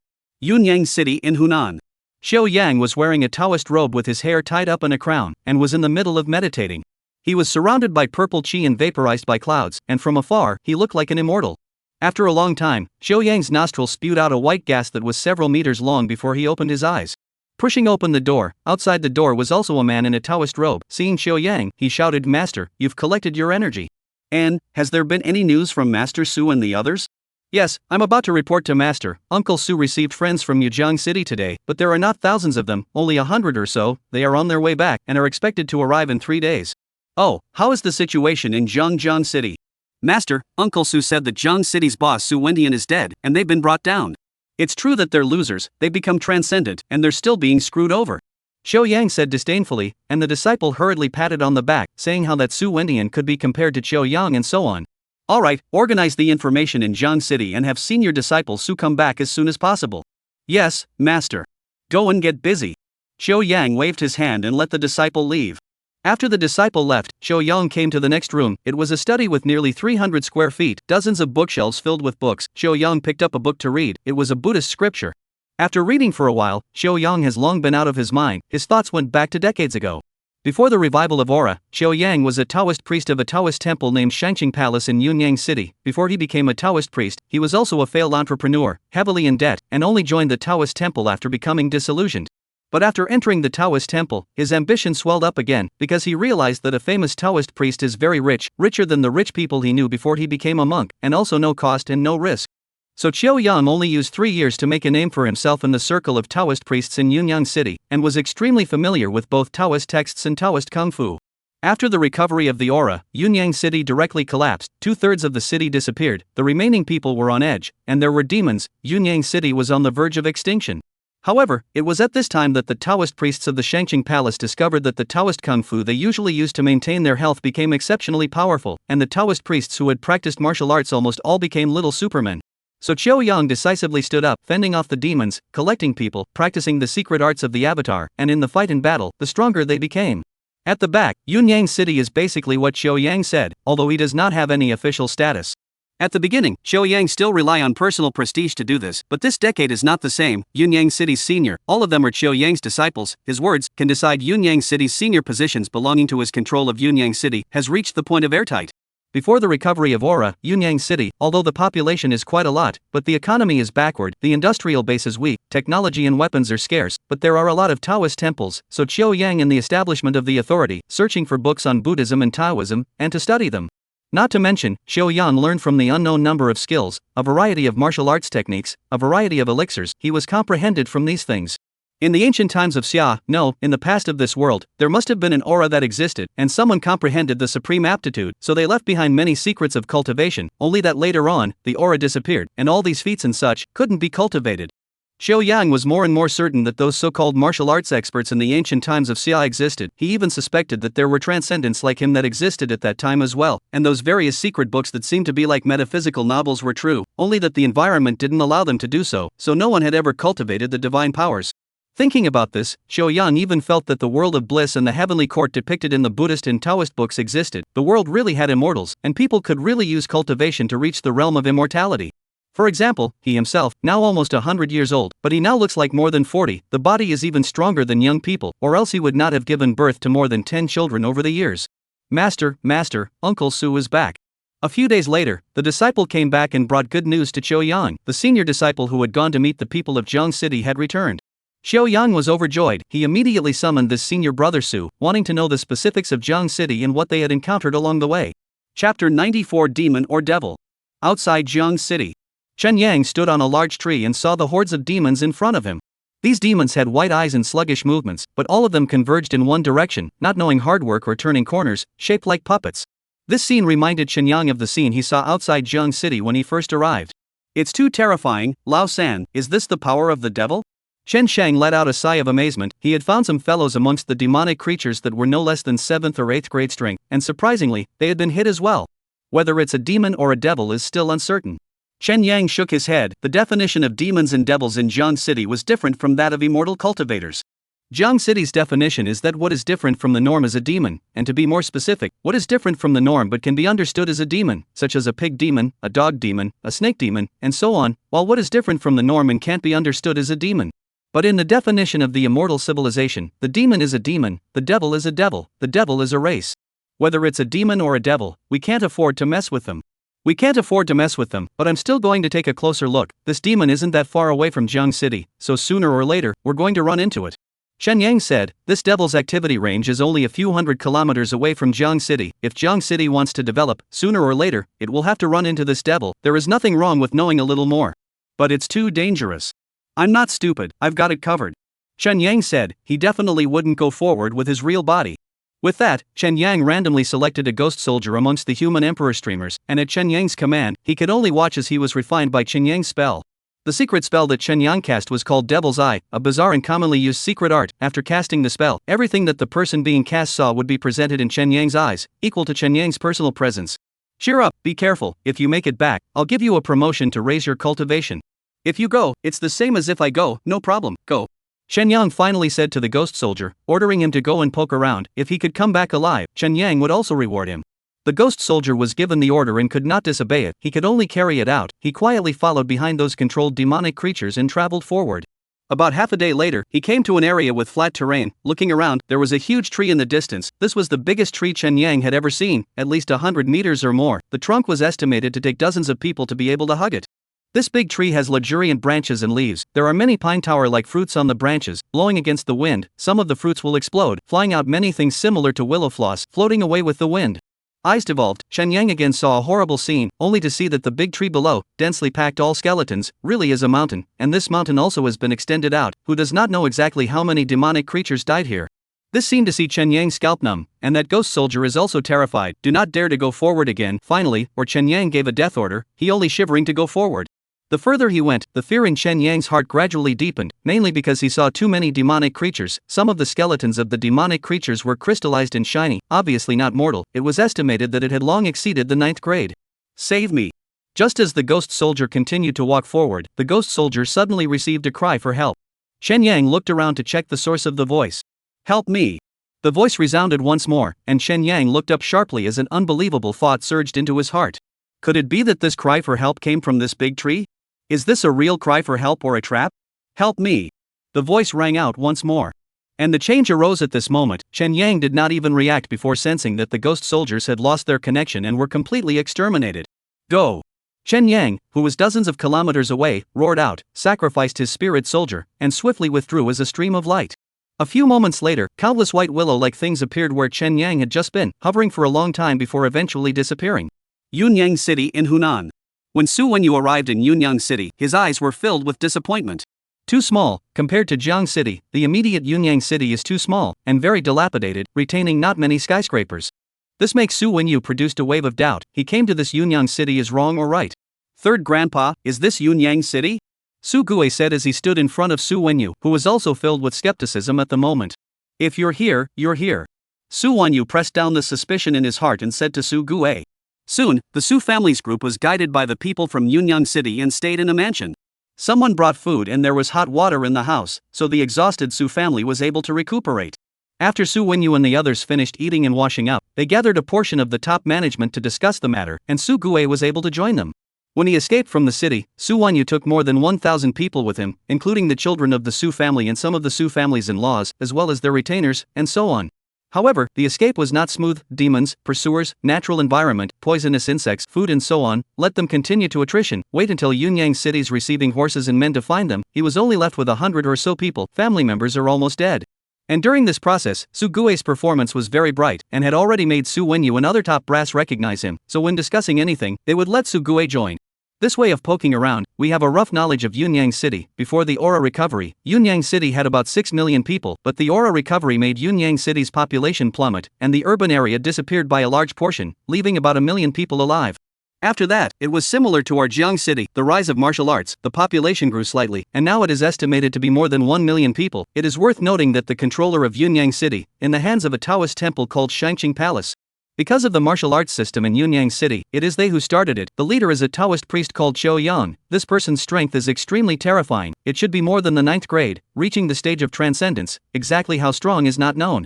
Yunyang City in Hunan. Xiao Yang was wearing a Taoist robe with his hair tied up in a crown, and was in the middle of meditating. He was surrounded by purple chi and vaporized by clouds, and from afar, he looked like an immortal. After a long time, Xiao Yang's nostrils spewed out a white gas that was several meters long before he opened his eyes. Pushing open the door, outside the door was also a man in a Taoist robe. Seeing Xiao Yang, he shouted, "Master, you've collected your energy." And, has there been any news from Master Su and the others? Yes, I'm about to report to Master. Uncle Su received friends from Jiang City today, but there are not thousands of them, only 100 or so. They are on their way back and are expected to arrive in 3 days. Oh, how is the situation in Jiang City? Master, Uncle Su said that Jiang City's boss Su Wendian is dead, and they've been brought down. It's true that they're losers, they become transcendent, and they're still being screwed over. Xiao Yang said disdainfully, and the disciple hurriedly patted on the back, saying how that Su Wendian could be compared to Xiao Yang and so on. Alright, organize the information in Jiang City and have senior disciple Su come back as soon as possible. Yes, Master. Go and get busy. Xiao Yang waved his hand and let the disciple leave. After the disciple left, Xiao Yang came to the next room. It was a study with nearly 300 square feet, dozens of bookshelves filled with books. Xiao Yang picked up a book to read. It was a Buddhist scripture. After reading for a while, Xiao Yang has long been out of his mind. His thoughts went back to decades ago. Before the revival of aura, Xiao Yang was a Taoist priest of a Taoist temple named Shangqing Palace in Yunyang City. Before he became a Taoist priest, he was also a failed entrepreneur, heavily in debt, and only joined the Taoist temple after becoming disillusioned. But after entering the Taoist temple, his ambition swelled up again, because he realized that a famous Taoist priest is very rich, richer than the rich people he knew before he became a monk, and also no cost and no risk. So Xiao Yang only used 3 years to make a name for himself in the circle of Taoist priests in Yunyang City, and was extremely familiar with both Taoist texts and Taoist Kung Fu. After the recovery of the aura, Yunyang City directly collapsed, 2/3 of the city disappeared, the remaining people were on edge, and there were demons. Yunyang City was on the verge of extinction. However, it was at this time that the Taoist priests of the Shangqing Palace discovered that the Taoist Kung Fu they usually used to maintain their health became exceptionally powerful, and the Taoist priests who had practiced martial arts almost all became little supermen. So Xiao Yang decisively stood up, fending off the demons, collecting people, practicing the secret arts of the avatar, and in the fight and battle, the stronger they became. At the back, Yunyang City is basically what Xiao Yang said, although he does not have any official status. At the beginning, Xiao Yang still rely on personal prestige to do this, but this decade is not the same. Yunyang City's senior, all of them are Xiao Yang's disciples, his words, can decide Yunyang City's senior positions belonging to his control of Yunyang City, has reached the point of airtight. Before the recovery of aura, Yunyang City, although the population is quite a lot, but the economy is backward, the industrial base is weak, technology and weapons are scarce, but there are a lot of Taoist temples, so Xiao Yang in the establishment of the authority, searching for books on Buddhism and Taoism, and to study them. Not to mention, Xiao Yang learned from the unknown number of skills, a variety of martial arts techniques, a variety of elixirs. He was comprehended from these things. In the ancient times of Xia, no, in the past of this world, there must have been an aura that existed, and someone comprehended the supreme aptitude, so they left behind many secrets of cultivation, only that later on, the aura disappeared, and all these feats and such couldn't be cultivated. Xiao Yang was more and more certain that those so-called martial arts experts in the ancient times of Xia existed. He even suspected that there were transcendents like him that existed at that time as well, and those various secret books that seemed to be like metaphysical novels were true, only that the environment didn't allow them to do so, so no one had ever cultivated the divine powers. Thinking about this, Xiao Yang even felt that the world of bliss and the heavenly court depicted in the Buddhist and Taoist books existed. The world really had immortals, and people could really use cultivation to reach the realm of immortality. For example, he himself, now almost 100 years old, but he now looks like more than 40, the body is even stronger than young people, or else he would not have given birth to more than 10 children over the years. Master, Uncle Su is back. A few days later, the disciple came back and brought good news to Xiao Yang. The senior disciple who had gone to meet the people of Jiang City had returned. Xiao Yang was overjoyed. He immediately summoned this senior brother Su, wanting to know the specifics of Jiang City and what they had encountered along the way. Chapter 94 Demon or Devil. Outside Jiang City. Chen Yang stood on a large tree and saw the hordes of demons in front of him. These demons had white eyes and sluggish movements, but all of them converged in one direction, not knowing hard work or turning corners, shaped like puppets. This scene reminded Chen Yang of the scene he saw outside Jiang City when he first arrived. It's too terrifying, Lao San, is this the power of the devil? Chen Shang let out a sigh of amazement. He had found some fellows amongst the demonic creatures that were no less than 7th or 8th grade strength, and surprisingly, they had been hit as well. Whether it's a demon or a devil is still uncertain. Chen Yang shook his head. The definition of demons and devils in Jiang City was different from that of immortal cultivators. Jiang City's definition is that what is different from the norm is a demon, and to be more specific, what is different from the norm but can be understood as a demon, such as a pig demon, a dog demon, a snake demon, and so on, while what is different from the norm and can't be understood is a demon. But in the definition of the immortal civilization, the demon is a demon, the devil is a devil, the devil is a race. Whether it's a demon or a devil, we can't afford to mess with them. We can't afford to mess with them, but I'm still going to take a closer look. This demon isn't that far away from Jiang City, so sooner or later, we're going to run into it. Chen Yang said, this devil's activity range is only a few hundred kilometers away from Jiang City. If Jiang City wants to develop, sooner or later, it will have to run into this devil. There is nothing wrong with knowing a little more. But it's too dangerous. I'm not stupid, I've got it covered. Chen Yang said, he definitely wouldn't go forward with his real body. With that, Chen Yang randomly selected a ghost soldier amongst the human emperor streamers, and at Chen Yang's command, he could only watch as he was refined by Chen Yang's spell. The secret spell that Chen Yang cast was called Devil's Eye, a bizarre and commonly used secret art. After casting the spell, everything that the person being cast saw would be presented in Chen Yang's eyes, equal to Chen Yang's personal presence. Cheer up, be careful, if you make it back, I'll give you a promotion to raise your cultivation. If you go, it's the same as if I go, no problem, go. Chen Yang finally said to the ghost soldier, ordering him to go and poke around. If he could come back alive, Chen Yang would also reward him. The ghost soldier was given the order and could not disobey it, he could only carry it out. He quietly followed behind those controlled demonic creatures and traveled forward. About half a day later, he came to an area with flat terrain. Looking around, there was a huge tree in the distance. This was the biggest tree Chen Yang had ever seen, at least 100 meters or more. The trunk was estimated to take dozens of people to be able to hug it. This big tree has luxuriant branches and leaves. There are many pine tower-like fruits on the branches, blowing against the wind. Some of the fruits will explode, flying out many things similar to willow floss, floating away with the wind. Eyes devolved, Chen Yang again saw a horrible scene, only to see that the big tree below, densely packed all skeletons, really is a mountain, and this mountain also has been extended out. Who does not know exactly how many demonic creatures died here? This seemed to see Chen Yang's scalp numb, and that ghost soldier is also terrified. Do not dare to go forward again. Finally, or Chen Yang gave a death order, he only shivering to go forward. The further he went, the fear in Chen Yang's heart gradually deepened, mainly because he saw too many demonic creatures. Some of the skeletons of the demonic creatures were crystallized and shiny, obviously not mortal. It was estimated that it had long exceeded the 9th grade. Save me! Just as the ghost soldier continued to walk forward, the ghost soldier suddenly received a cry for help. Chen Yang looked around to check the source of the voice. Help me! The voice resounded once more, and Chen Yang looked up sharply as an unbelievable thought surged into his heart. Could it be that this cry for help came from this big tree? Is this a real cry for help or a trap? Help me! The voice rang out once more. And the change arose at this moment. Chen Yang did not even react before sensing that the ghost soldiers had lost their connection and were completely exterminated. Go! Chen Yang, who was dozens of kilometers away, roared out, sacrificed his spirit soldier, and swiftly withdrew as a stream of light. A few moments later, countless white willow-like things appeared where Chen Yang had just been, hovering for a long time before eventually disappearing. Yunyang City in Hunan. When Su Wenyu arrived in Yunyang City, his eyes were filled with disappointment. Too small, compared to Jiang City, the immediate Yunyang City is too small, and very dilapidated, retaining not many skyscrapers. This makes Su Wenyu produced a wave of doubt. He came to this Yunyang City is wrong or right. Third grandpa, is this Yunyang City? Su Gue said as he stood in front of Su Wenyu, who was also filled with skepticism at the moment. If you're here, you're here. Su Wenyu pressed down the suspicion in his heart and said to Su Gue. Soon, the Su family's group was guided by the people from Yunyang City and stayed in a mansion. Someone brought food and there was hot water in the house, so the exhausted Su family was able to recuperate. After Su Wenyu and the others finished eating and washing up, they gathered a portion of the top management to discuss the matter, and Su Gue was able to join them. When he escaped from the city, Su Wenyu took more than 1,000 people with him, including the children of the Su family and some of the Su family's in-laws, as well as their retainers, and so on. However, the escape was not smooth. Demons, pursuers, natural environment, poisonous insects, food and so on, let them continue to attrition. Wait until Yunyang City's receiving horses and men to find them. He was only left with 100 or so people. Family members are almost dead. And during this process, Su Gue's performance was very bright, and had already made Su Wenyu and other top brass recognize him, so when discussing anything, they would let Su Gue join. This way of poking around, we have a rough knowledge of Yunyang City. Before the aura recovery, Yunyang City had about 6 million people, but the aura recovery made Yunyang City's population plummet, and the urban area disappeared by a large portion, leaving about 1 million people alive. After that, it was similar to our Jiang City, the rise of martial arts, the population grew slightly, and now it is estimated to be more than 1 million people. It is worth noting that the controller of Yunyang City, in the hands of a Taoist temple called Shangqing Palace. Because of the martial arts system in Yunyang City, it is they who started it. The leader is a Taoist priest called Qiu Yang. This person's strength is extremely terrifying. It should be more than the 9th grade, reaching the stage of transcendence. Exactly how strong is not known.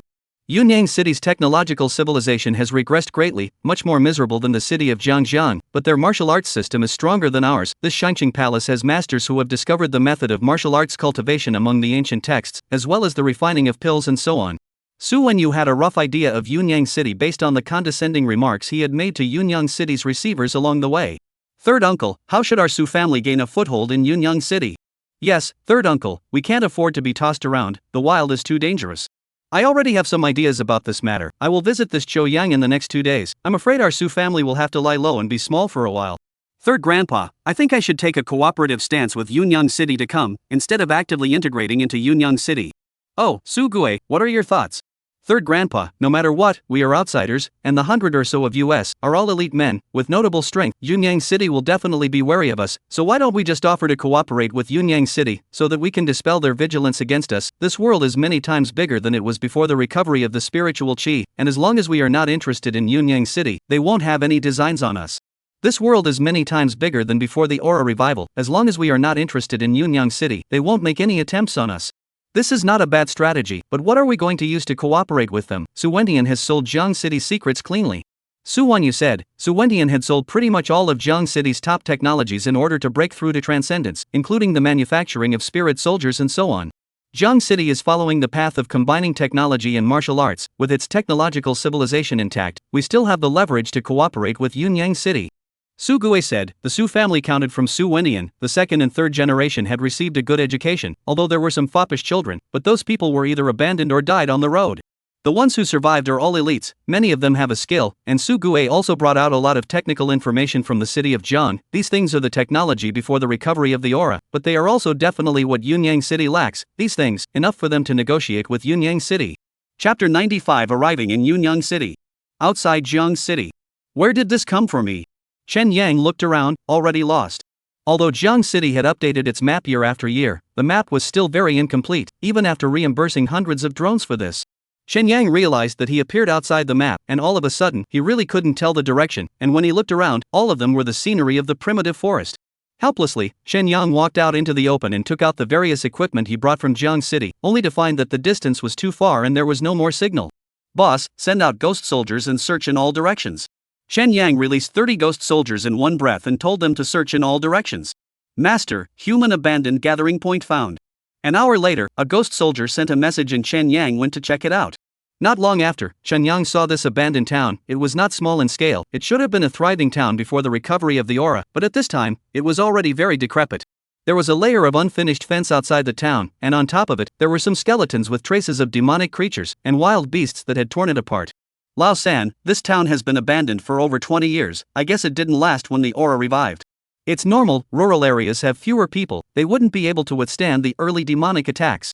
Yunyang City's technological civilization has regressed greatly, much more miserable than the city of Jiangjiang, but their martial arts system is stronger than ours. This Shangqing Palace has masters who have discovered the method of martial arts cultivation among the ancient texts, as well as the refining of pills and so on. Su Wenyu had a rough idea of Yunyang City based on the condescending remarks he had made to Yunyang City's receivers along the way. Third uncle, how should our Su family gain a foothold in Yunyang City? Yes, third uncle, we can't afford to be tossed around, the wild is too dangerous. I already have some ideas about this matter. I will visit this Choyang in the next 2 days. I'm afraid our Su family will have to lie low and be small for a while. Third grandpa, I think I should take a cooperative stance with Yunyang City to come, instead of actively integrating into Yunyang City. Oh, Su Gue, what are your thoughts? Third grandpa, no matter what, we are outsiders, and the 100 or so of us are all elite men, with notable strength. Yunyang City will definitely be wary of us, so why don't we just offer to cooperate with Yunyang City, so that we can dispel their vigilance against us? This world is many times bigger than it was before the recovery of the spiritual chi, and as long as we are not interested in Yunyang City, they won't have any designs on us. This world is many times bigger than before the aura revival. As long as we are not interested in Yunyang City, they won't make any attempts on us. This is not a bad strategy, but what are we going to use to cooperate with them? Su Wendian has sold Jiang City's secrets cleanly. Su Wenyu said. Su Wendian had sold pretty much all of Jiang City's top technologies in order to break through to transcendence, including the manufacturing of spirit soldiers and so on. Jiang City is following the path of combining technology and martial arts. With its technological civilization intact, we still have the leverage to cooperate with Yunyang City. Su Gue said. The Su family counted from Su Wendian, the second and third generation had received a good education, although there were some foppish children, but those people were either abandoned or died on the road. The ones who survived are all elites, many of them have a skill, and Su Gue also brought out a lot of technical information from the city of Jiang. These things are the technology before the recovery of the aura, but they are also definitely what Yunyang City lacks. These things, enough for them to negotiate with Yunyang City. Chapter 95 Arriving in Yunyang City. Outside Jiang City. Where did this come for me? Chen Yang looked around, already lost. Although Jiang City had updated its map year after year, the map was still very incomplete, even after reimbursing hundreds of drones for this. Chen Yang realized that he appeared outside the map, and all of a sudden, he really couldn't tell the direction, and when he looked around, all of them were the scenery of the primitive forest. Helplessly, Chen Yang walked out into the open and took out the various equipment he brought from Jiang City, only to find that the distance was too far and there was no more signal. Boss, send out ghost soldiers and search in all directions. Chen Yang released 30 ghost soldiers in one breath and told them to search in all directions. Master, human abandoned gathering point found. An hour later, a ghost soldier sent a message and Chen Yang went to check it out. Not long after, Chen Yang saw this abandoned town. It was not small in scale, it should have been a thriving town before the recovery of the aura, but at this time, it was already very decrepit. There was a layer of unfinished fence outside the town, and on top of it, there were some skeletons with traces of demonic creatures and wild beasts that had torn it apart. Lao San, this town has been abandoned for over 20 years, I guess it didn't last when the aura revived. It's normal, rural areas have fewer people, they wouldn't be able to withstand the early demonic attacks.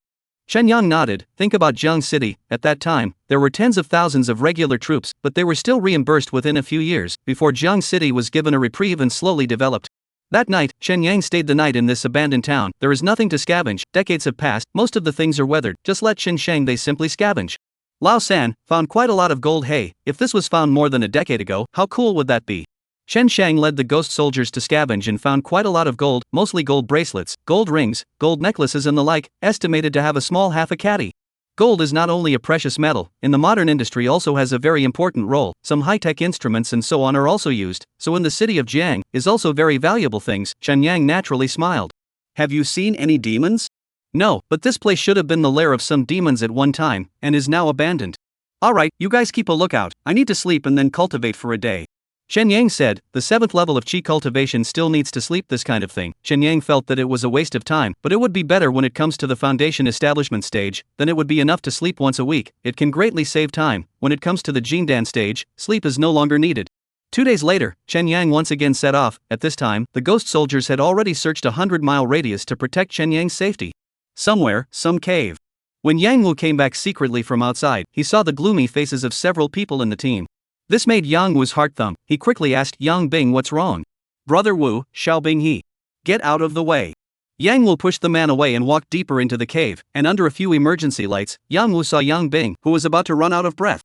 Chen Yang nodded. Think about Jiang City. At that time, there were tens of thousands of regular troops, but they were still reimbursed within a few years, before Jiang City was given a reprieve and slowly developed. That night, Chen Yang stayed the night in this abandoned town. There is nothing to scavenge, decades have passed, most of the things are weathered, just let Chen Sheng they simply scavenge. Lao San found quite a lot of gold. Hey, if this was found more than a decade ago, how cool would that be? Chen Shang led the ghost soldiers to scavenge and found quite a lot of gold, mostly gold bracelets, gold rings, gold necklaces and the like, estimated to have a small half a caddy. Gold is not only a precious metal, in the modern industry also has a very important role, some high-tech instruments and so on are also used, so in the city of Jiang, is also very valuable things. Chen Yang naturally smiled. Have you seen any demons? No, but this place should have been the lair of some demons at one time, and is now abandoned. Alright, you guys keep a lookout, I need to sleep and then cultivate for a day. Chen Yang said. The 7th level of Qi cultivation still needs to sleep. This kind of thing. Chen Yang felt that it was a waste of time, but it would be better when it comes to the foundation establishment stage, then it would be enough to sleep once a week. It can greatly save time. When it comes to the Jindan stage, sleep is no longer needed. 2 days later, Chen Yang once again set off. At this time, the ghost soldiers had already searched a 100-mile radius to protect Chen Yang's safety. Somewhere, some cave. When Yang Wu came back secretly from outside, he saw the gloomy faces of several people in the team. This made Yang Wu's heart thump. He quickly asked Yang Bing what's wrong. Brother Wu, Xiao Bing he. Get out of the way. Yang Wu pushed the man away and walked deeper into the cave, and under a few emergency lights, Yang Wu saw Yang Bing, who was about to run out of breath.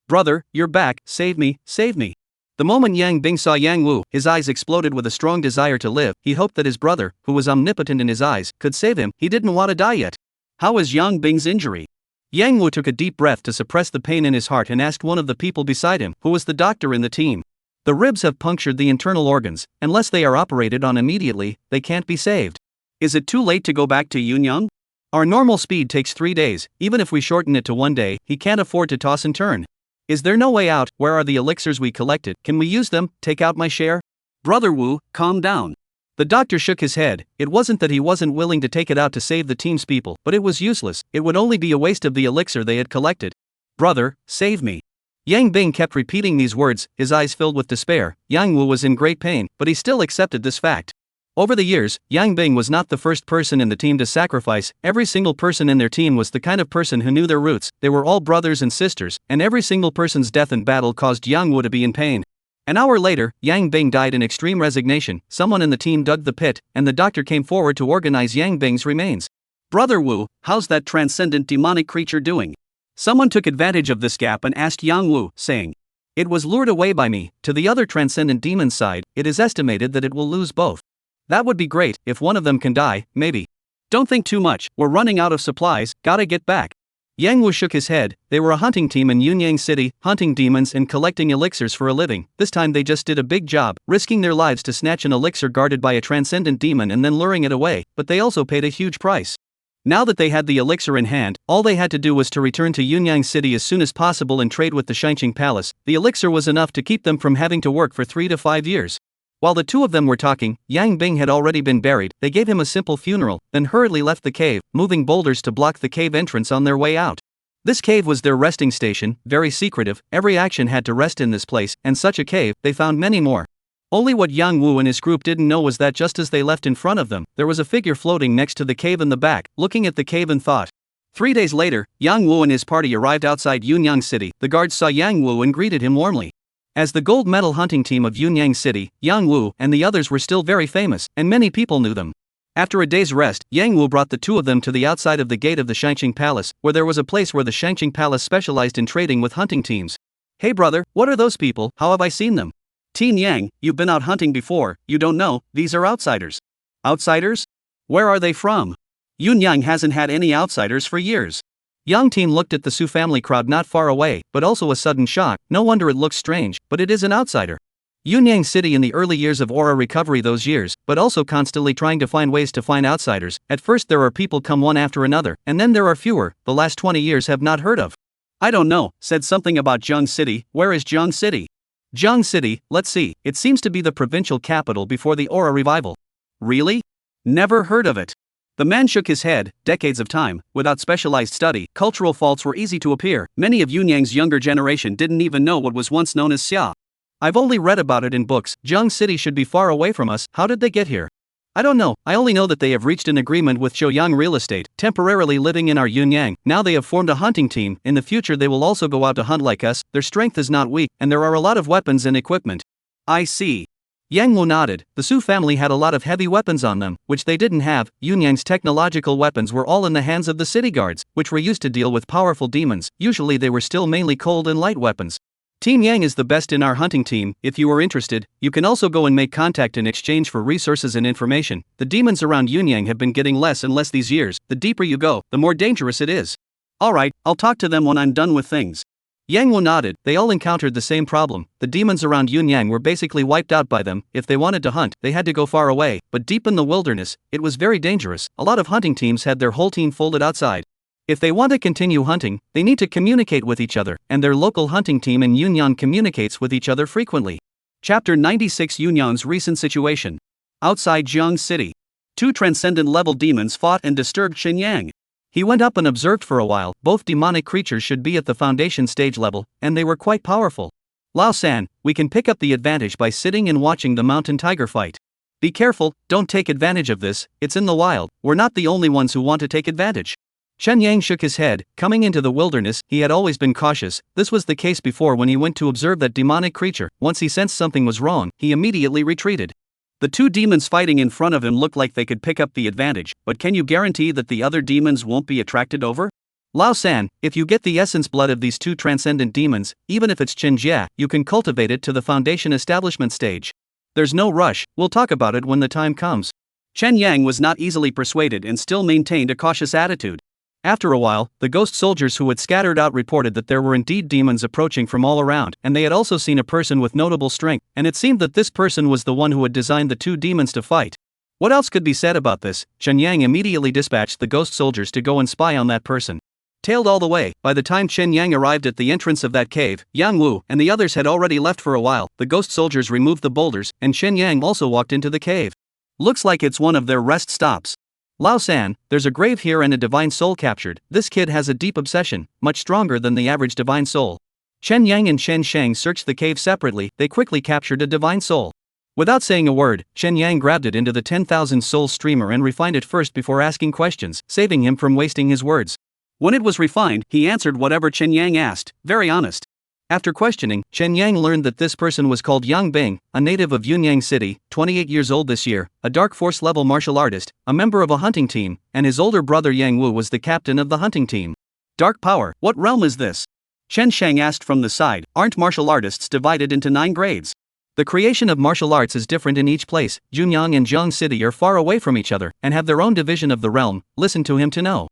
Brother, you're back, save me, save me. The moment Yang Bing saw Yang Wu, his eyes exploded with a strong desire to live. He hoped that his brother, who was omnipotent in his eyes, could save him. He didn't want to die yet. How is Yang Bing's injury? Yang Wu took a deep breath to suppress the pain in his heart and asked one of the people beside him, who was the doctor in the team. The ribs have punctured the internal organs. Unless they are operated on immediately, they can't be saved. Is it too late to go back to Yunyang? Our normal speed takes 3 days, even if we shorten it to 1 day, he can't afford to toss and turn. Is there no way out? Where are the elixirs we collected? Can we use them? Take out my share? Brother Wu, calm down. The doctor shook his head. It wasn't that he wasn't willing to take it out to save the team's people, but it was useless. It would only be a waste of the elixir they had collected. Brother, save me. Yang Bing kept repeating these words, his eyes filled with despair. Yang Wu was in great pain, but he still accepted this fact. Over the years, Yang Bing was not the first person in the team to sacrifice. Every single person in their team was the kind of person who knew their roots. They were all brothers and sisters, and every single person's death in battle caused Yang Wu to be in pain. An hour later, Yang Bing died in extreme resignation. Someone in the team dug the pit, and the doctor came forward to organize Yang Bing's remains. Brother Wu, how's that transcendent demonic creature doing? Someone took advantage of this gap and asked Yang Wu, saying, "It was lured away by me to the other transcendent demon's side. It is estimated that it will lose both. That would be great if one of them can die, maybe." Don't think too much, we're running out of supplies, gotta get back. Yang Wu shook his head. They were a hunting team in Yunyang City, hunting demons and collecting elixirs for a living. This time they just did a big job, risking their lives to snatch an elixir guarded by a transcendent demon and then luring it away, but they also paid a huge price. Now that they had the elixir in hand, all they had to do was to return to Yunyang City as soon as possible and trade with the Shangqing Palace. The elixir was enough to keep them from having to work for 3 to 5 years. While the two of them were talking, Yang Bing had already been buried. They gave him a simple funeral, then hurriedly left the cave, moving boulders to block the cave entrance on their way out. This cave was their resting station, very secretive. Every action had to rest in this place, and such a cave, they found many more. Only what Yang Wu and his group didn't know was that just as they left in front of them, there was a figure floating next to the cave in the back, looking at the cave in thought. 3 days later, Yang Wu and his party arrived outside Yunyang City. The guards saw Yang Wu and greeted him warmly. As the gold medal hunting team of Yunyang City, Yang Wu and the others were still very famous, and many people knew them. After a day's rest, Yang Wu brought the two of them to the outside of the gate of the Shangqing Palace, where there was a place where the Shangqing Palace specialized in trading with hunting teams. "Hey brother, what are those people? How have I seen them?" Teen Yang, you've been out hunting before, you don't know, these are outsiders. Outsiders? Where are they from? Yunyang hasn't had any outsiders for years. Yang Teen looked at the Su family crowd not far away, but also a sudden shock. No wonder it looks strange, but it is an outsider. Yunyang City in the early years of aura recovery those years, but also constantly trying to find ways to find outsiders. At first there are people come one after another, and then there are fewer. The last 20 years have not heard of. I don't know, said something about Jiang City. Where is Jiang City? Jiang City, let's see, it seems to be the provincial capital before the aura revival. Really? Never heard of it. The man shook his head. Decades of time, without specialized study, cultural faults were easy to appear. Many of Yunyang's younger generation didn't even know what was once known as xia. I've only read about it in books. Jiang City should be far away from us. How did they get here? I don't know. I only know that they have reached an agreement with Shouyang Real Estate, temporarily living in our Yunyang. Now they have formed a hunting team. In the future they will also go out to hunt like us. Their strength is not weak, and there are a lot of weapons and equipment. I see. Yang Wu nodded. The Su family had a lot of heavy weapons on them, which they didn't have. Yunyang's technological weapons were all in the hands of the city guards, which were used to deal with powerful demons. Usually they were still mainly cold and light weapons. Team Yang is the best in our hunting team. If you are interested, you can also go and make contact in exchange for resources and information. The demons around Yunyang have been getting less and less these years. The deeper you go, the more dangerous it is. Alright, I'll talk to them when I'm done with things. Yang Wu nodded. They all encountered the same problem. The demons around Yunyang were basically wiped out by them. If they wanted to hunt, they had to go far away, but deep in the wilderness, it was very dangerous. A lot of hunting teams had their whole team folded outside. If they want to continue hunting, they need to communicate with each other, and their local hunting team in Yunyang communicates with each other frequently. Chapter 96 Yunyang's recent situation. Outside Jiang City, 2 transcendent level demons fought and disturbed Xinyang. He went up and observed for a while. Both demonic creatures should be at the foundation stage level, and they were quite powerful. Lao San, we can pick up the advantage by sitting and watching the mountain tiger fight. Be careful, don't take advantage of this, it's in the wild, we're not the only ones who want to take advantage. Chen Yang shook his head. Coming into the wilderness, he had always been cautious. This was the case before when he went to observe that demonic creature. Once he sensed something was wrong, he immediately retreated. The 2 demons fighting in front of him looked like they could pick up the advantage, but can you guarantee that the other demons won't be attracted over? Lao San, if you get the essence blood of these 2 transcendent demons, even if it's Qinjia, you can cultivate it to the foundation establishment stage. There's no rush, we'll talk about it when the time comes. Chen Yang was not easily persuaded and still maintained a cautious attitude. After a while, the ghost soldiers who had scattered out reported that there were indeed demons approaching from all around, and they had also seen a person with notable strength, and it seemed that this person was the one who had designed the 2 demons to fight. What else could be said about this? Chen Yang immediately dispatched the ghost soldiers to go and spy on that person. Tailed all the way, by the time Chen Yang arrived at the entrance of that cave, Yang Wu and the others had already left for a while. The ghost soldiers removed the boulders, and Chen Yang also walked into the cave. Looks like it's one of their rest stops. Lao San, there's a grave here and a divine soul captured. This kid has a deep obsession, much stronger than the average divine soul. Chen Yang and Chen Sheng searched the cave separately. They quickly captured a divine soul. Without saying a word, Chen Yang grabbed it into the 10,000 soul streamer and refined it first before asking questions, saving him from wasting his words. When it was refined, he answered whatever Chen Yang asked, very honest. After questioning, Chen Yang learned that this person was called Yang Bing, a native of Yunyang City, 28 years old this year, a dark force level martial artist, a member of a hunting team, and his older brother Yang Wu was the captain of the hunting team. Dark power, what realm is this? Chen Sheng asked from the side. Aren't martial artists divided into 9 grades? The creation of martial arts is different in each place. Junyang and Jiang City are far away from each other and have their own division of the realm. Listen to him to know.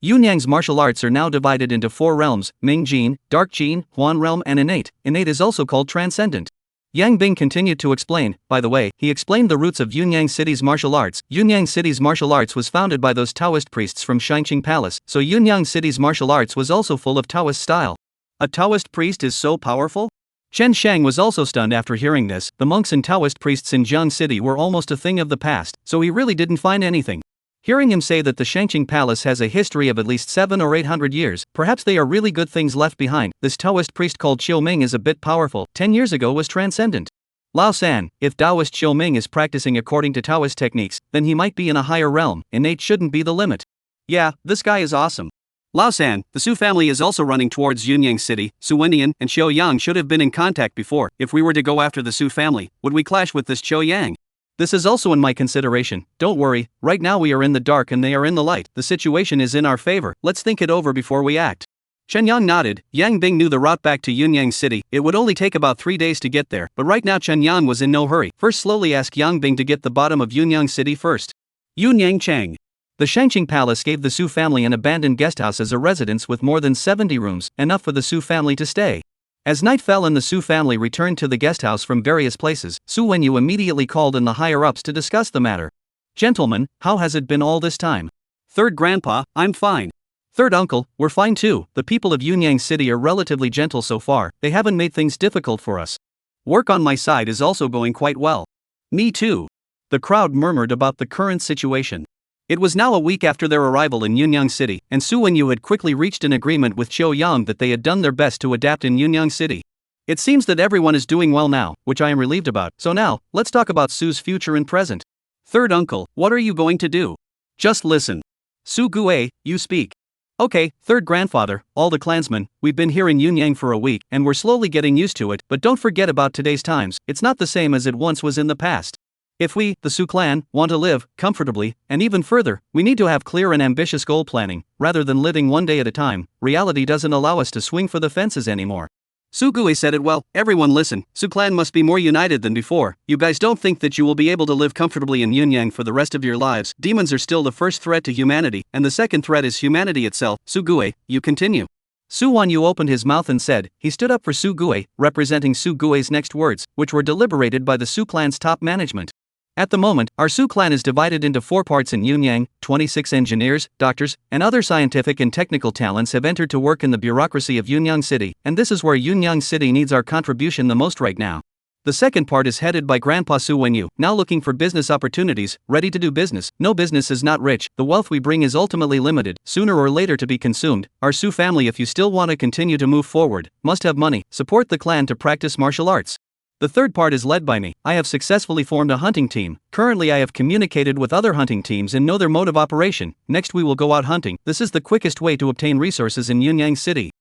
Yunyang's martial arts are now divided into 4 realms: Ming Jin, Dark Jin, Huan realm and Innate. Innate is also called Transcendent. Yang Bing continued to explain. By the way, he explained the roots of Yunyang City's martial arts. Yunyang City's martial arts was founded by those Taoist priests from Shangqing Palace, so Yunyang City's martial arts was also full of Taoist style. A Taoist priest is so powerful? Chen Sheng was also stunned after hearing this. The monks and Taoist priests in Jiang City were almost a thing of the past, so he really didn't find anything. Hearing him say that the Shangqing Palace has a history of at least 700 or 800 years, perhaps they are really good things left behind. This Taoist priest called Qiu Ming is a bit powerful. 10 years ago was transcendent. Lao San, if Taoist Qiu Ming is practicing according to Taoist techniques, then he might be in a higher realm. Innate shouldn't be the limit. Yeah, this guy is awesome. Lao San, the Su family is also running towards Yunyang City. Su Wendian and Xiao Yang should have been in contact before. If we were to go after the Su family, would we clash with this Qiao Yang? This is also in my consideration. Don't worry, right now we are in the dark and they are in the light. The situation is in our favor. Let's think it over before we act. Chen Yang nodded. Yang Bing knew the route back to Yunyang City. It would only take about 3 days to get there, but right now Chen Yang was in no hurry. First slowly ask Yang Bing to get the bottom of Yunyang City first. Yunyang Chang. The Shangqing Palace gave the Su family an abandoned guesthouse as a residence with more than 70 rooms, enough for the Su family to stay. As night fell and the Su family returned to the guesthouse from various places, Su Wenyu immediately called in the higher-ups to discuss the matter. Gentlemen, how has it been all this time? Third Grandpa, I'm fine. Third Uncle, we're fine too. The people of Yunyang City are relatively gentle so far. They haven't made things difficult for us. Work on my side is also going quite well. Me too. The crowd murmured about the current situation. It was now a week after their arrival in Yunyang City, and Su Wenyu had quickly reached an agreement with Qiao Yang that they had done their best to adapt in Yunyang City. It seems that everyone is doing well now, which I am relieved about. So now, let's talk about Su's future and present. Third Uncle, what are you going to do? Just listen. Su Gue, you speak. Okay, Third Grandfather, all the clansmen, we've been here in Yunyang for a week, and we're slowly getting used to it, but don't forget about today's times. It's not the same as it once was in the past. If we, the Su clan, want to live comfortably, and even further, we need to have clear and ambitious goal planning, rather than living one day at a time. Reality doesn't allow us to swing for the fences anymore. Su Gui said it well. Everyone listen, Su clan must be more united than before. You guys don't think that you will be able to live comfortably in Yunyang for the rest of your lives. Demons are still the first threat to humanity, and the second threat is humanity itself. Su Gui, you continue. Su Wanyu opened his mouth and said. He stood up for Su Gui, representing Su Gui's next words, which were deliberated by the Su clan's top management. At the moment, our Su clan is divided into 4 parts in Yunyang. 26 engineers, doctors, and other scientific and technical talents have entered to work in the bureaucracy of Yunyang City, and this is where Yunyang City needs our contribution the most right now. The second part is headed by Grandpa Su Wenyu, now looking for business opportunities, ready to do business. No business is not rich, the wealth we bring is ultimately limited, sooner or later to be consumed. Our Su family, if you still want to continue to move forward, must have money. Support the clan to practice martial arts. The third part is led by me. I have successfully formed a hunting team. Currently I have communicated with other hunting teams and know their mode of operation. Next we will go out hunting. This is the quickest way to obtain resources in Yunyang City.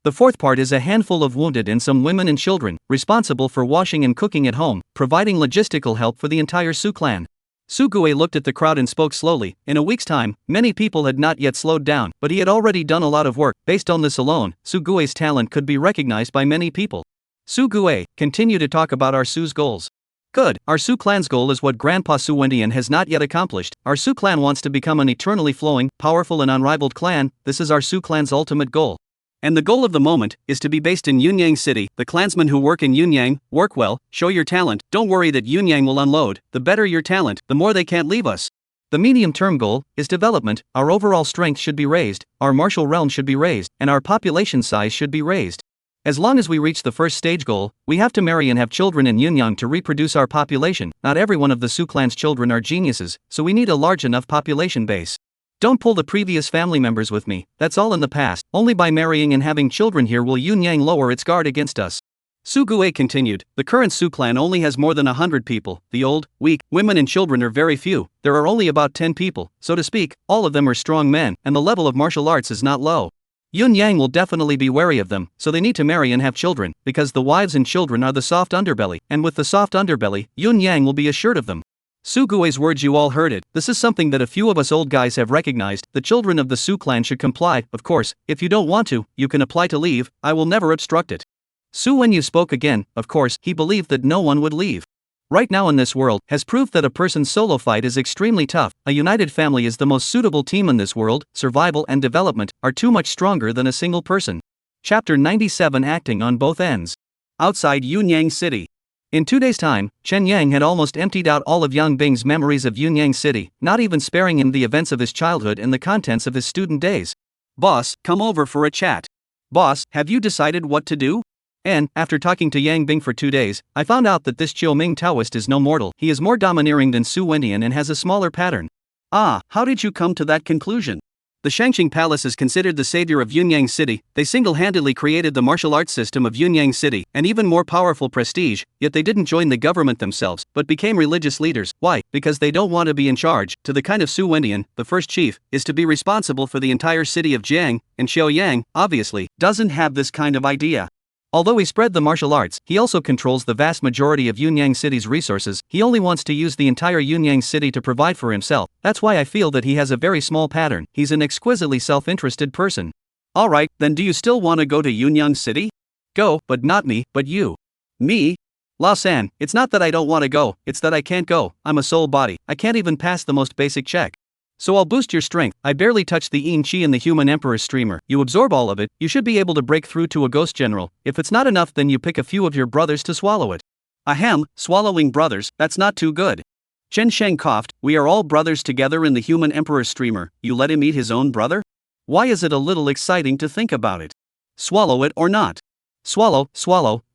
The fourth part is a handful of wounded and some women and children, responsible for washing and cooking at home, providing logistical help for the entire Su clan. Su Gue looked at the crowd and spoke slowly. In a week's time, many people had not yet slowed down, but he had already done a lot of work. Based on this alone, Su Gue's talent could be recognized by many people. Su Gue, continue to talk about our Su's goals. Good, our Su clan's goal is what Grandpa Su Wendian has not yet accomplished. Our Su clan wants to become an eternally flowing, powerful and unrivaled clan. This is our Su clan's ultimate goal. And the goal of the moment is to be based in Yunyang City. The clansmen who work in Yunyang work well, show your talent, don't worry that Yunyang will unload. The better your talent, the more they can't leave us. The medium-term goal is development. Our overall strength should be raised, our martial realm should be raised, and our population size should be raised. As long as we reach the first stage goal, we have to marry and have children in Yunyang to reproduce our population. Not every one of the Su clan's children are geniuses, so we need a large enough population base. Don't pull the previous family members with me, that's all in the past. Only by marrying and having children here will Yunyang lower its guard against us. Su Gue continued, the current Su clan only has more than 100 people. The old, weak, women and children are very few. There are only about 10 people, so to speak, all of them are strong men, and the level of martial arts is not low. Yunyang will definitely be wary of them, so they need to marry and have children, because the wives and children are the soft underbelly, and with the soft underbelly, Yunyang will be assured of them. Su Gui's words, you all heard it. This is something that a few of us old guys have recognized. The children of the Su clan should comply. Of course, if you don't want to, you can apply to leave. I will never obstruct it. Su Wenyu spoke again. Of course, he believed that no one would leave. Right now in this world, has proved that a person's solo fight is extremely tough. A united family is the most suitable team in this world. Survival and development are too much stronger than a single person. Chapter 97, Acting on Both Ends. Outside Yunyang City. In 2 days' time, Chen Yang had almost emptied out all of Yang Bing's memories of Yunyang City, not even sparing him the events of his childhood and the contents of his student days. Boss, come over for a chat. Boss, have you decided what to do? And, after talking to Yang Bing for 2 days, I found out that this Chiu Ming Taoist is no mortal. He is more domineering than Su Wendian and has a smaller pattern. Ah, how did you come to that conclusion? The Shangqing Palace is considered the savior of Yunyang City. They single-handedly created the martial arts system of Yunyang City, and even more powerful prestige, yet they didn't join the government themselves, but became religious leaders. Why? Because they don't want to be in charge. To the kind of Su Wendian, the first chief, is to be responsible for the entire city of Jiang, and Xiao Yang, obviously, doesn't have this kind of idea. Although he spread the martial arts, he also controls the vast majority of Yunyang City's resources. He only wants to use the entire Yunyang City to provide for himself. That's why I feel that he has a very small pattern. He's an exquisitely self-interested person. Alright, then do you still want to go to Yunyang City? Go, but not me, but you. Me? Lao-san, it's not that I don't want to go, it's that I can't go. I'm a soul body. I can't even pass the most basic check. So I'll boost your strength. I barely touched the Yin Chi in the Human Emperor's streamer. You absorb all of it, you should be able to break through to a ghost general. If it's not enough, then you pick a few of your brothers to swallow it. Ahem, swallowing brothers, that's not too good. Chen Sheng coughed, we are all brothers together in the Human Emperor's streamer. You let him eat his own brother? Why is it a little exciting to think about it? Swallow it or not? Swallow,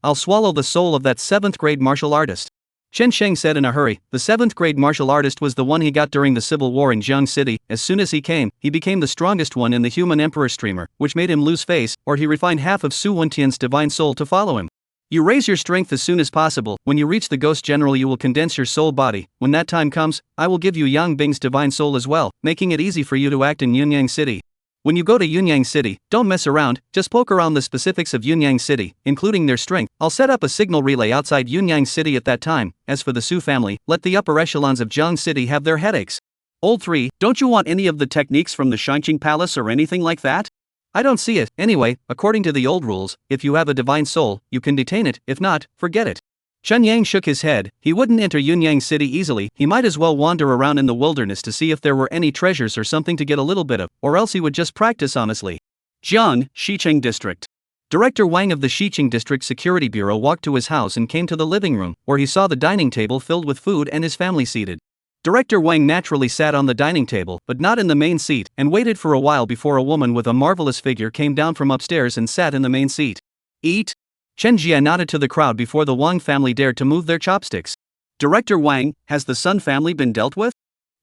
I'll swallow the soul of that 7th grade martial artist. Chen Sheng said in a hurry. The 7th grade martial artist was the one he got during the civil war in Jiang City. As soon as he came, he became the strongest one in the Human Emperor streamer, which made him lose face, or he refined half of Su Wentian's divine soul to follow him. You raise your strength as soon as possible. When you reach the ghost general, you will condense your soul body. When that time comes, I will give you Yang Bing's divine soul as well, making it easy for you to act in Yunyang City. When you go to Yunyang City, don't mess around, just poke around the specifics of Yunyang City, including their strength. I'll set up a signal relay outside Yunyang City at that time. As for the Su family, let the upper echelons of Jiang City have their headaches. Old 3, don't you want any of the techniques from the Shangqing Palace or anything like that? I don't see it. Anyway, according to the old rules, if you have a divine soul, you can detain it. If not, forget it. Chen Yang shook his head. He wouldn't enter Yunyang City easily. He might as well wander around in the wilderness to see if there were any treasures or something to get a little bit of, or else he would just practice honestly. Jiang, Xiqing District. Director Wang of the Xiqing District Security Bureau walked to his house and came to the living room, where he saw the dining table filled with food and his family seated. Director Wang naturally sat on the dining table, but not in the main seat, and waited for a while before a woman with a marvelous figure came down from upstairs and sat in the main seat. Eat? Chen Jia nodded to the crowd before the Wang family dared to move their chopsticks. Director Wang, has the Sun family been dealt with?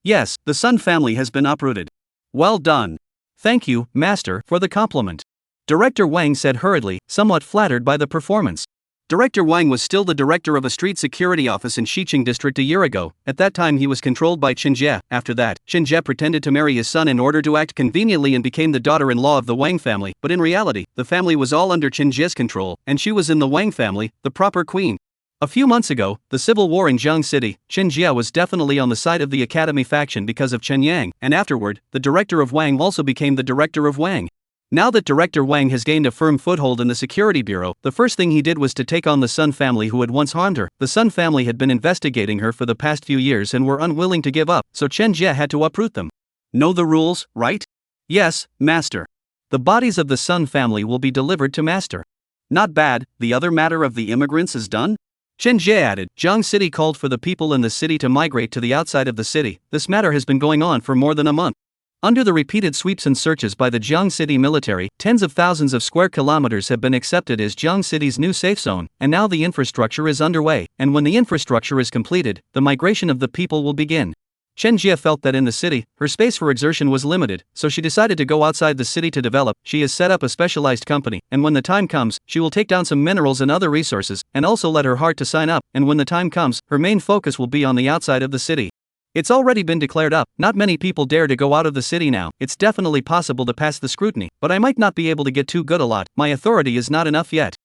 Yes, the Sun family has been uprooted. Well done. Thank you, Master, for the compliment. Director Wang said hurriedly, somewhat flattered by the performance. Director Wang was still the director of a street security office in Xiqing District a year ago. At that time he was controlled by Chen Jie. After that, Chen Jie pretended to marry his son in order to act conveniently and became the daughter-in-law of the Wang family, but in reality, the family was all under Chen Jie's control, and she was in the Wang family, the proper queen. A few months ago, the civil war in Jiang City, Chen Jie was definitely on the side of the academy faction because of Chen Yang, and afterward, the director of Wang also became the director of Wang. Now that Director Wang has gained a firm foothold in the security bureau, the first thing he did was to take on the Sun family who had once harmed her. The Sun family had been investigating her for the past few years and were unwilling to give up, so Chen Jie had to uproot them. Know the rules, right? Yes, Master. The bodies of the Sun family will be delivered to Master. Not bad. The other matter of the immigrants is done? Chen Jie added. Jiang City called for the people in the city to migrate to the outside of the city. This matter has been going on for more than a month. Under the repeated sweeps and searches by the Jiang City military, tens of thousands of square kilometers have been accepted as Jiang City's new safe zone, and now the infrastructure is underway, and when the infrastructure is completed, the migration of the people will begin. Chen Jie felt that in the city, her space for exertion was limited, so she decided to go outside the city to develop. She has set up a specialized company, and when the time comes, she will take down some minerals and other resources, and also let her heart to sign up, and when the time comes, her main focus will be on the outside of the city. It's already been declared up, not many people dare to go out of the city now. It's definitely possible to pass the scrutiny, but I might not be able to get too good a lot. My authority is not enough yet.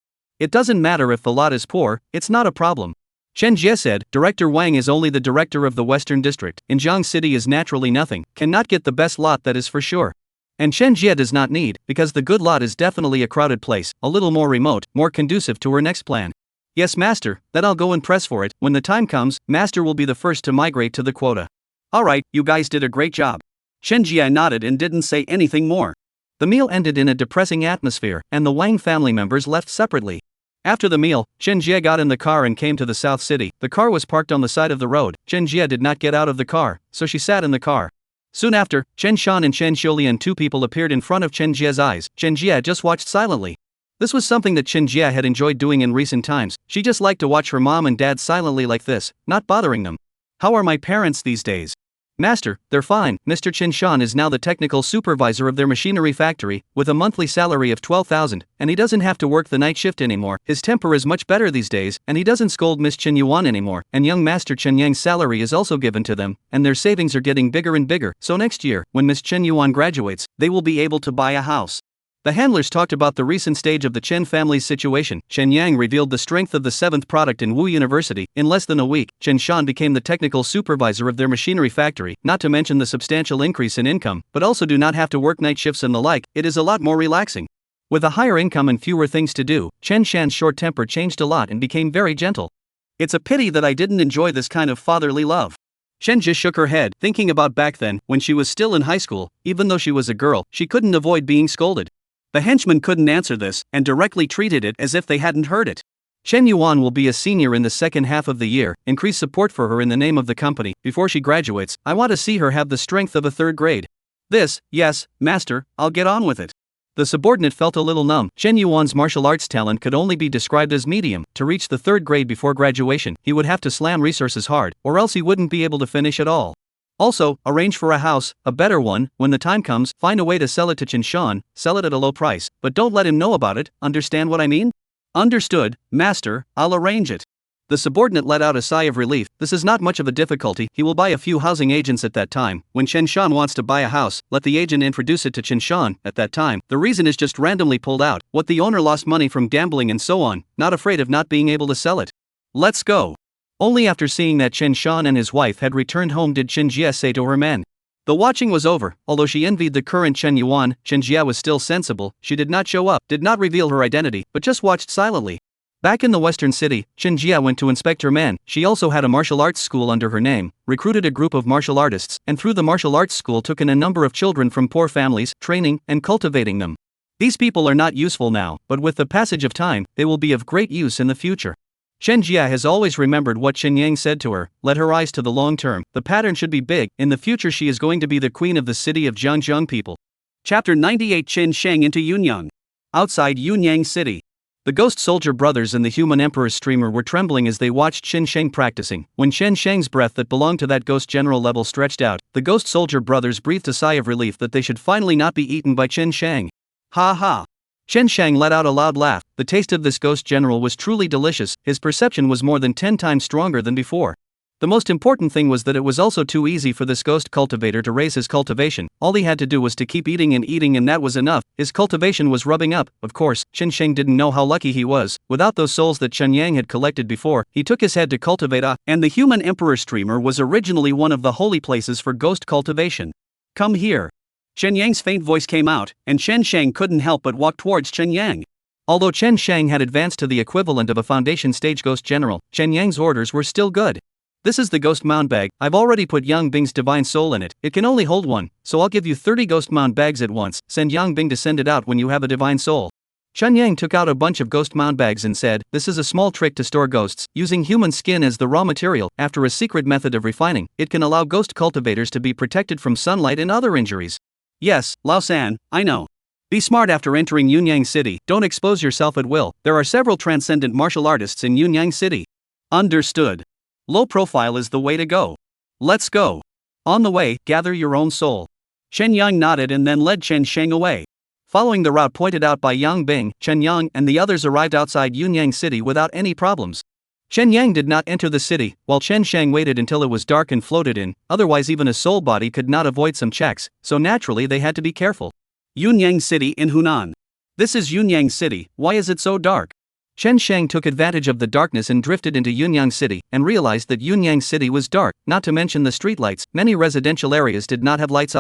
It doesn't matter if the lot is poor, it's not a problem. Chen Jie said. Director Wang is only the director of the Western District, in Jiang City is naturally nothing, cannot get the best lot, that is for sure. And Chen Jie does not need, because the good lot is definitely a crowded place, a little more remote, more conducive to her next plan. Yes, Master, then I'll go and press for it. When the time comes, Master will be the first to migrate to the quota. Alright, you guys did a great job. Chen Jie nodded and didn't say anything more. The meal ended in a depressing atmosphere, and the Wang family members left separately. After the meal, Chen Jie got in the car and came to the South City. The car was parked on the side of the road. Chen Jie did not get out of the car, so she sat in the car. Soon after, Chen Shan and Chen Xiulian, two people, appeared in front of Chen Jie's eyes. Chen Jie just watched silently. This was something that Chen Jie had enjoyed doing in recent times. She just liked to watch her mom and dad silently like this, not bothering them. How are my parents these days? Master, they're fine. Mr. Chen Shan is now the technical supervisor of their machinery factory, with a monthly salary of 12,000, and he doesn't have to work the night shift anymore. His temper is much better these days, and he doesn't scold Miss Chen Yuan anymore, and young Master Chen Yang's salary is also given to them, and their savings are getting bigger and bigger, so next year, when Miss Chen Yuan graduates, they will be able to buy a house. The handlers talked about the recent stage of the Chen family's situation. Chen Yang revealed the strength of the seventh product in Wu University. In less than a week, Chen Shan became the technical supervisor of their machinery factory, not to mention the substantial increase in income, but also do not have to work night shifts and the like. It is a lot more relaxing. With a higher income and fewer things to do, Chen Shan's short temper changed a lot and became very gentle. It's a pity that I didn't enjoy this kind of fatherly love. Chen Jie shook her head, thinking about back then, when she was still in high school. Even though she was a girl, she couldn't avoid being scolded. The henchmen couldn't answer this, and directly treated it as if they hadn't heard it. Chen Yuan will be a senior in the second half of the year. Increase support for her in the name of the company. Before she graduates, I want to see her have the strength of a third grade. This, yes, Master, I'll get on with it. The subordinate felt a little numb. Chen Yuan's martial arts talent could only be described as medium. To reach the third grade before graduation, he would have to slam resources hard, or else he wouldn't be able to finish at all. Also, arrange for a house, a better one. When the time comes, find a way to sell it to Chen Shan, sell it at a low price, but don't let him know about it. Understand what I mean? Understood, Master, I'll arrange it. The subordinate let out a sigh of relief. This is not much of a difficulty. He will buy a few housing agents at that time. When Chen Shan wants to buy a house, let the agent introduce it to Chen Shan. At that time, the reason is just randomly pulled out. What the owner lost money from gambling and so on, not afraid of not being able to sell it. Let's go. Only after seeing that Chen Shan and his wife had returned home did Chen Jie say to her men. The watching was over. Although she envied the current Chen Yuan, Chen Jie was still sensible. She did not show up, did not reveal her identity, but just watched silently. Back in the western city, Chen Jie went to inspect her men. She also had a martial arts school under her name, recruited a group of martial artists, and through the martial arts school took in a number of children from poor families, training and cultivating them. These people are not useful now, but with the passage of time, they will be of great use in the future. Chen Jie has always remembered what Chen Yang said to her. Let her eyes to the long term. The pattern should be big. In the future she is going to be the queen of the city of Zhangjiang people. Chapter 98. Chen Sheng into Yunyang. Outside Yunyang City. The Ghost Soldier brothers and the Human Emperor streamer were trembling as they watched Chen Sheng practicing. When Chen Sheng's breath that belonged to that Ghost General level stretched out, the Ghost Soldier brothers breathed a sigh of relief that they should finally not be eaten by Chen Sheng. Ha ha. Chen Sheng let out a loud laugh. The taste of this Ghost General was truly delicious. His perception was more than 10 times stronger than before. The most important thing was that it was also too easy for this ghost cultivator to raise his cultivation. All he had to do was to keep eating and that was enough. His cultivation was rubbing up. Of course, Chen Sheng didn't know how lucky he was. Without those souls that Chen Yang had collected before, he took his head to cultivate and the Human Emperor streamer was originally one of the holy places for ghost cultivation. Come here. Chen Yang's faint voice came out, and Chen Sheng couldn't help but walk towards Chen Yang. Although Chen Sheng had advanced to the equivalent of a foundation stage Ghost General, Chen Yang's orders were still good. This is the ghost mound bag. I've already put Yang Bing's divine soul in it. It can only hold one, so I'll give you 30 ghost mound bags at once. Send Yang Bing to send it out when you have a divine soul. Chen Yang took out a bunch of ghost mound bags and said, this is a small trick to store ghosts, using human skin as the raw material. After a secret method of refining, it can allow ghost cultivators to be protected from sunlight and other injuries. Yes, Lao-san, I know. Be smart after entering Yunyang City. Don't expose yourself at will. There are several transcendent martial artists in Yunyang City. Understood. Low profile is the way to go. Let's go. On the way, gather your own soul. Chen Yang nodded and then led Chen Sheng away. Following the route pointed out by Yang Bing, Chen Yang and the others arrived outside Yunyang City without any problems. Chen Yang did not enter the city, while Chen Sheng waited until it was dark and floated in, otherwise even a soul body could not avoid some checks, so naturally they had to be careful. Yunyang City in Hunan. This is Yunyang City, why is it so dark? Chen Sheng took advantage of the darkness and drifted into Yunyang City, and realized that Yunyang City was dark, not to mention the streetlights. Many residential areas did not have lights.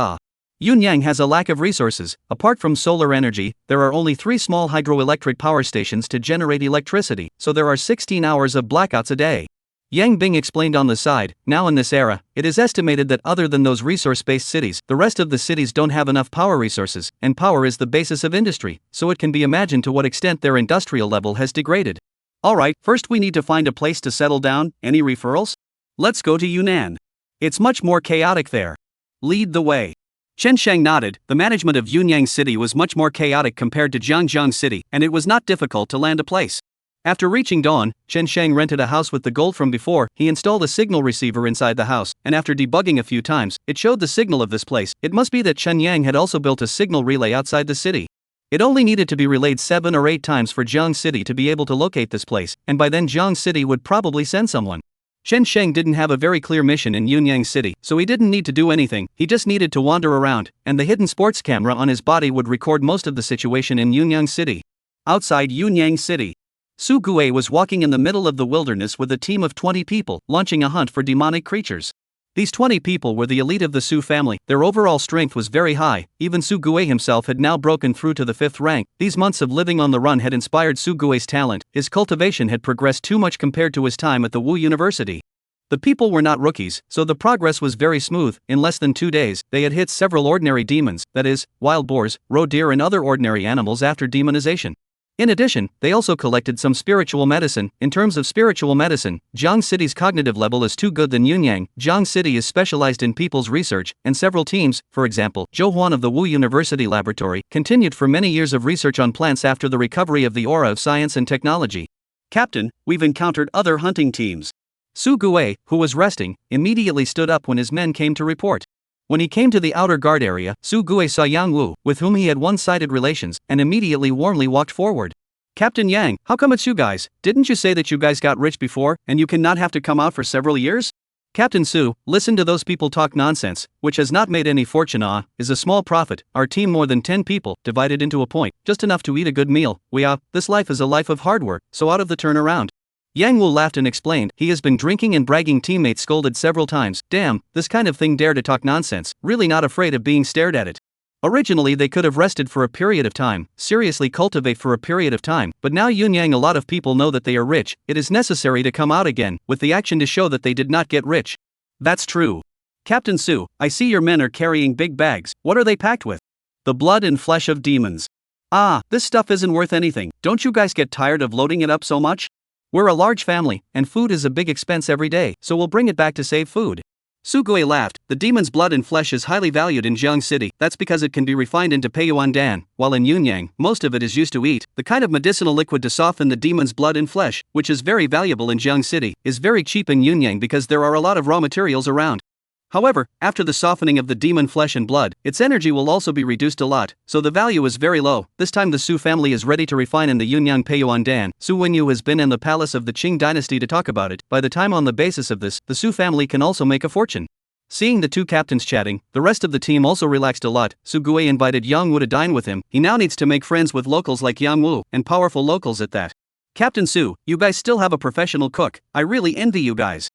Yunyang has a lack of resources. Apart from solar energy, there are only 3 small hydroelectric power stations to generate electricity, so there are 16 hours of blackouts a day. Yang Bing explained on the side, now in this era, it is estimated that other than those resource-based cities, the rest of the cities don't have enough power resources, and power is the basis of industry, so it can be imagined to what extent their industrial level has degraded. Alright, first we need to find a place to settle down. Any referrals? Let's go to Yunnan. It's much more chaotic there. Lead the way. Chen Sheng nodded. The management of Yunyang City was much more chaotic compared to Jiangjiang City, and it was not difficult to land a place. After reaching dawn, Chen Sheng rented a house with the gold from before. He installed a signal receiver inside the house, and after debugging a few times, it showed the signal of this place. It must be that Chen Yang had also built a signal relay outside the city. It only needed to be relayed 7 or 8 times for Jiang City to be able to locate this place, and by then Jiang City would probably send someone. Chen Sheng didn't have a very clear mission in Yunyang City, so he didn't need to do anything. He just needed to wander around, and the hidden sports camera on his body would record most of the situation in Yunyang City. Outside Yunyang City, Su Gue was walking in the middle of the wilderness with a team of 20 people, launching a hunt for demonic creatures. These 20 people were the elite of the Su family. Their overall strength was very high. Even Su Gue himself had now broken through to the 5th rank. These months of living on the run had inspired Su Gue's talent. His cultivation had progressed too much compared to his time at the Wu University. The people were not rookies, so the progress was very smooth. In less than 2 days, they had hit several ordinary demons, that is, wild boars, roe deer and other ordinary animals after demonization. In addition, they also collected some spiritual medicine. In terms of spiritual medicine, Jiang City's cognitive level is too good than Yunyang. Jiang City is specialized in people's research, and several teams, for example, Zhou Huan of the Wu University Laboratory, continued for many years of research on plants after the recovery of the aura of science and technology. Captain, we've encountered other hunting teams. Su Gue, who was resting, immediately stood up when his men came to report. When he came to the outer guard area, Su Gue saw Yang Wu, with whom he had one-sided relations, and immediately warmly walked forward. Captain Yang, how come it's you guys? Didn't you say that you guys got rich before, and you cannot have to come out for several years? Captain Su, listen to those people talk nonsense, which has not made any fortune. Is a small profit. Our team more than 10 people, divided into a point, just enough to eat a good meal. This life is a life of hard work, so out of the turnaround. Yang Wu laughed and explained, he has been drinking and bragging. Teammates scolded several times. Damn, this kind of thing dare to talk nonsense, really not afraid of being stared at it. Originally they could have rested for a period of time, seriously cultivate for a period of time, but now Yunyang a lot of people know that they are rich, it is necessary to come out again, with the action to show that they did not get rich. That's true. Captain Su, I see your men are carrying big bags. What are they packed with? The blood and flesh of demons. This stuff isn't worth anything. Don't you guys get tired of loading it up so much? We're a large family, and food is a big expense every day, so we'll bring it back to save food. Su Gue laughed. The demon's blood and flesh is highly valued in Jiang City. That's because it can be refined into peiyuan dan, while in Yunyang, most of it is used to eat. The kind of medicinal liquid to soften the demon's blood and flesh, which is very valuable in Jiang City, is very cheap in Yunyang because there are a lot of raw materials around. However, after the softening of the demon flesh and blood, its energy will also be reduced a lot, so the value is very low. This time the Su family is ready to refine in the Yunyang peiyuan dan. Su Wenyu has been in the palace of the Qing dynasty to talk about it. By the time on the basis of this, the Su family can also make a fortune. Seeing the two captains chatting, the rest of the team also relaxed a lot. Su Gue invited Yang Wu to dine with him. He now needs to make friends with locals like Yang Wu, and powerful locals at that. Captain Su, you guys still have a professional cook. I really envy you guys.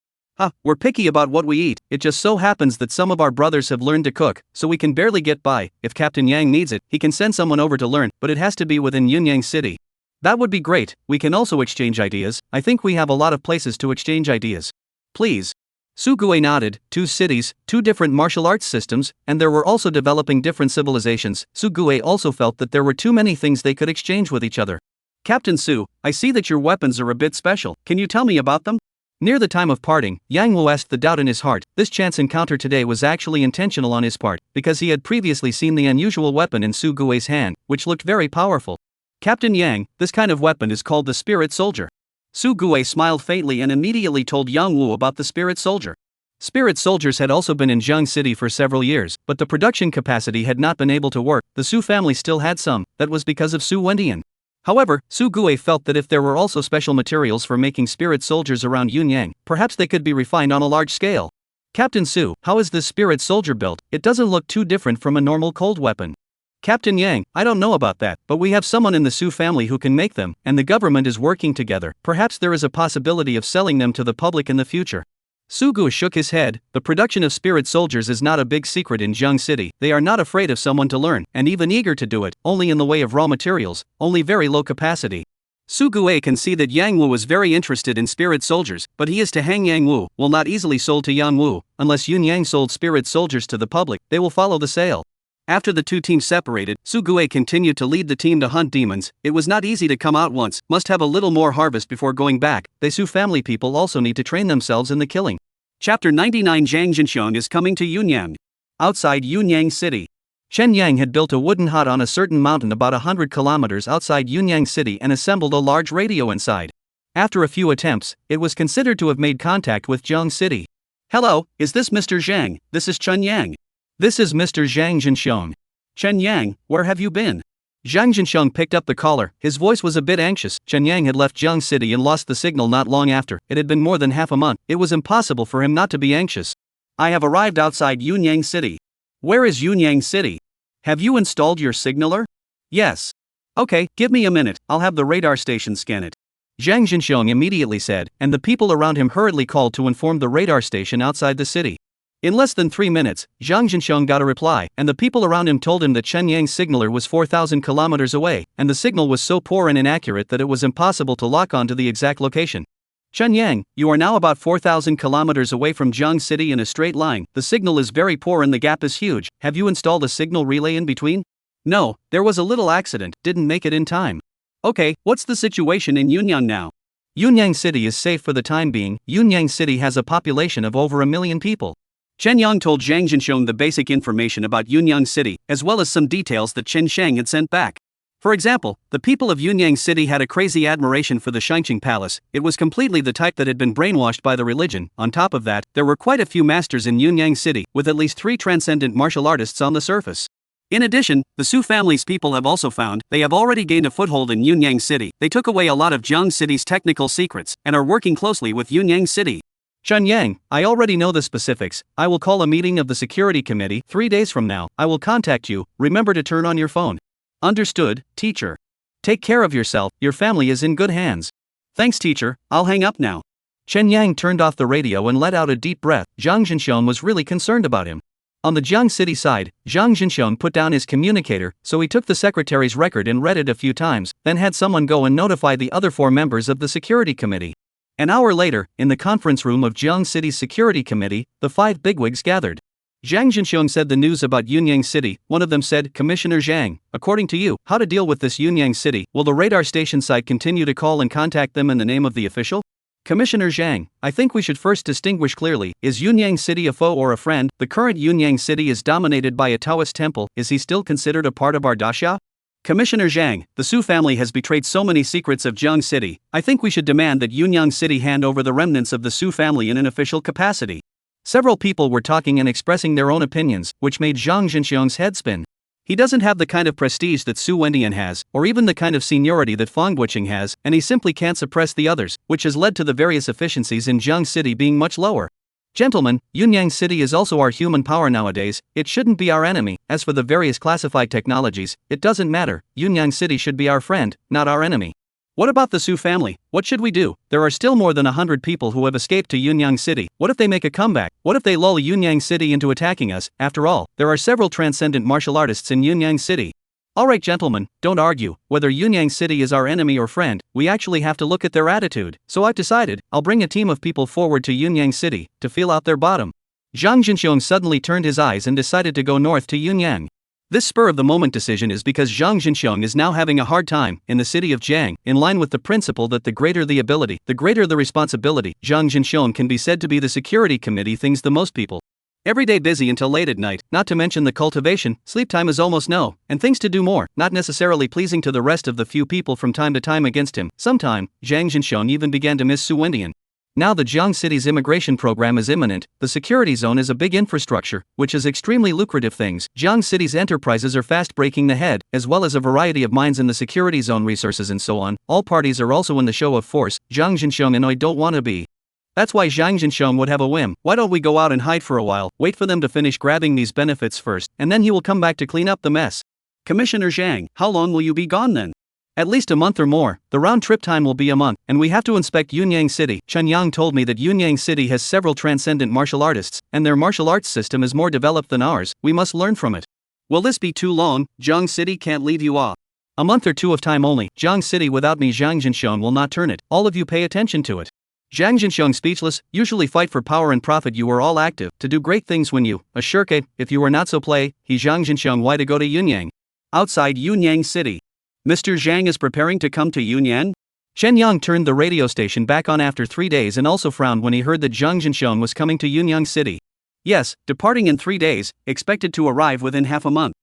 We're picky about what we eat. It just so happens that some of our brothers have learned to cook, so we can barely get by. If Captain Yang needs it, he can send someone over to learn, but it has to be within Yunyang City. That would be great. We can also exchange ideas. I think we have a lot of places to exchange ideas. Please. Su Gue nodded. 2 cities, 2 different martial arts systems, and there were also developing different civilizations. Su Gue also felt that there were too many things they could exchange with each other. Captain Su, I see that your weapons are a bit special. Can you tell me about them? Near the time of parting, Yang Wu asked the doubt in his heart. This chance encounter today was actually intentional on his part, because he had previously seen the unusual weapon in Su Gue's hand, which looked very powerful. Captain Yang, this kind of weapon is called the Spirit Soldier. Su Gue smiled faintly and immediately told Yang Wu about the Spirit Soldier. Spirit soldiers had also been in Jiang City for several years, but the production capacity had not been able to work. The Su family still had some, that was because of Su Wendian. However, Su Gue felt that if there were also special materials for making spirit soldiers around Yunyang, perhaps they could be refined on a large scale. Captain Su, how is this spirit soldier built? It doesn't look too different from a normal cold weapon. Captain Yang, I don't know about that, but we have someone in the Su family who can make them, and the government is working together. Perhaps there is a possibility of selling them to the public in the future. Su Gue shook his head. The production of spirit soldiers is not a big secret in Jiang City. They are not afraid of someone to learn, and even eager to do it, only in the way of raw materials, only very low capacity. Su Gue can see that Yang Wu was very interested in spirit soldiers, but he is to hang Yang Wu, will not easily sold to Yang Wu. Unless Yun Yang sold spirit soldiers to the public, they will follow the sale. After the 2 teams separated, Su Gue continued to lead the team to hunt demons. It was not easy to come out once, must have a little more harvest before going back. The Su family people also need to train themselves in the killing. Chapter 99 Zhang Jinxiong is coming to Yunyang. Outside Yunyang City. Chen Yang had built a wooden hut on a certain mountain about 100 kilometers outside Yunyang City and assembled a large radio inside. After a few attempts, it was considered to have made contact with Jiang City. Hello, is this Mr. Zhang? This is Chen Yang. This is Mr. Zhang Jinxiong. Chen Yang, where have you been? Zhang Jinxiong picked up the caller. His voice was a bit anxious. Chen Yang had left Jiang City and lost the signal not long after. It had been more than half a month. It was impossible for him not to be anxious. I have arrived outside Yunyang City. Where is Yunyang City? Have you installed your signaler? Yes. Okay, give me a minute, I'll have the radar station scan it. Zhang Jinxiong immediately said, and the people around him hurriedly called to inform the radar station outside the city. In less than 3 minutes, Zhang Jinxiong got a reply, and the people around him told him that Chen Yang's signaler was 4,000 kilometers away, and the signal was so poor and inaccurate that it was impossible to lock on to the exact location. Chen Yang, you are now about 4,000 kilometers away from Jiang City in a straight line. The signal is very poor and the gap is huge. Have you installed a signal relay in between? No, there was a little accident, didn't make it in time. Okay, what's the situation in Yunyang now? Yunyang City is safe for the time being. Yunyang City has a population of over 1 million people. Chen Yang told Zhang Jinxiong the basic information about Yunyang City, as well as some details that Chen Shang had sent back. For example, the people of Yunyang City had a crazy admiration for the Shangqing Palace. It was completely the type that had been brainwashed by the religion. On top of that, there were quite a few masters in Yunyang City, with at least 3 transcendent martial artists on the surface. In addition, the Su family's people have also found they have already gained a foothold in Yunyang City. They took away a lot of Jiang City's technical secrets, and are working closely with Yunyang City. Chen Yang, I already know the specifics. I will call a meeting of the security committee 3 days from now. I will contact you. Remember to turn on your phone. Understood, teacher. Take care of yourself. Your family is in good hands. Thanks, teacher. I'll hang up now. Chen Yang turned off the radio and let out a deep breath. Zhang Jinxiong was really concerned about him. On the Jiang City side, Zhang Jinxiong put down his communicator, so he took the secretary's record and read it a few times, then had someone go and notify the other 4 members of the security committee. An hour later, in the conference room of Jiang City's security committee, the 5 bigwigs gathered. Zhang Jinxiong said the news about Yunyang City. One of them said, Commissioner Zhang, according to you, how to deal with this Yunyang City? Will the radar station site continue to call and contact them in the name of the official? Commissioner Zhang, I think we should first distinguish clearly, is Yunyang City a foe or a friend? The current Yunyang City is dominated by a Taoist temple. Is he still considered a part of our daxia? Commissioner Zhang, the Su family has betrayed so many secrets of Jiang City. I think we should demand that Yunyang City hand over the remnants of the Su family in an official capacity. Several people were talking and expressing their own opinions, which made Zhang Jinxiong's head spin. He doesn't have the kind of prestige that Su Wendian has, or even the kind of seniority that Fang Guiqing has, and he simply can't suppress the others, which has led to the various efficiencies in Jiang City being much lower. Gentlemen, Yunyang City is also our human power nowadays. It shouldn't be our enemy. As for the various classified technologies, it doesn't matter. Yunyang City should be our friend, not our enemy. What about the Su family? What should we do? There are still more than 100 people who have escaped to Yunyang City. What if they make a comeback? What if they lull Yunyang City into attacking us? After all, there are several transcendent martial artists in Yunyang City. Alright gentlemen, don't argue, whether Yunyang City is our enemy or friend, we actually have to look at their attitude, so I've decided, I'll bring a team of people forward to Yunyang City, to feel out their bottom. Zhang Jinxiong suddenly turned his eyes and decided to go north to Yunyang. This spur-of-the-moment decision is because Zhang Jinxiong is now having a hard time, in the city of Jiang, in line with the principle that the greater the ability, the greater the responsibility. Zhang Jinxiong can be said to be the security committee things the most people. Every day busy until late at night, not to mention the cultivation, sleep time is almost no, and things to do more, not necessarily pleasing to the rest of the few people from time to time against him. Sometime, Zhang Jinxiong even began to miss Su Wendian. Now the Jiang City's immigration program is imminent, the security zone is a big infrastructure, which is extremely lucrative things. Jiang City's enterprises are fast breaking the head, as well as a variety of mines in the security zone resources and so on. All parties are also in the show of force. Zhang Jinxiong and I don't want to be. That's why Zhang Jinxiong would have a whim. Why don't we go out and hide for a while, wait for them to finish grabbing these benefits first, and then he will come back to clean up the mess. Commissioner Zhang, how long will you be gone then? At least a month or more. The round trip time will be a month, and we have to inspect Yunyang City. Chen Yang told me that Yunyang City has several transcendent martial artists, and their martial arts system is more developed than ours. We must learn from it. Will this be too long? Jiang City can't leave you off. A month or two of time only. Jiang City without me, Zhang Jinxiong will not turn it. All of you pay attention to it. Zhang Jinxiong speechless. Usually fight for power and profit, you were all active, to do great things when you, a shirkate, if you were not so play, he Zhang Jinxiong why to go to Yunyang? Outside Yunyang City. Mr. Zhang is preparing to come to Yunyang? Chen Yang turned the radio station back on after 3 days and also frowned when he heard that Zhang Jinxiong was coming to Yunyang City. Yes, departing in 3 days, expected to arrive within half a month.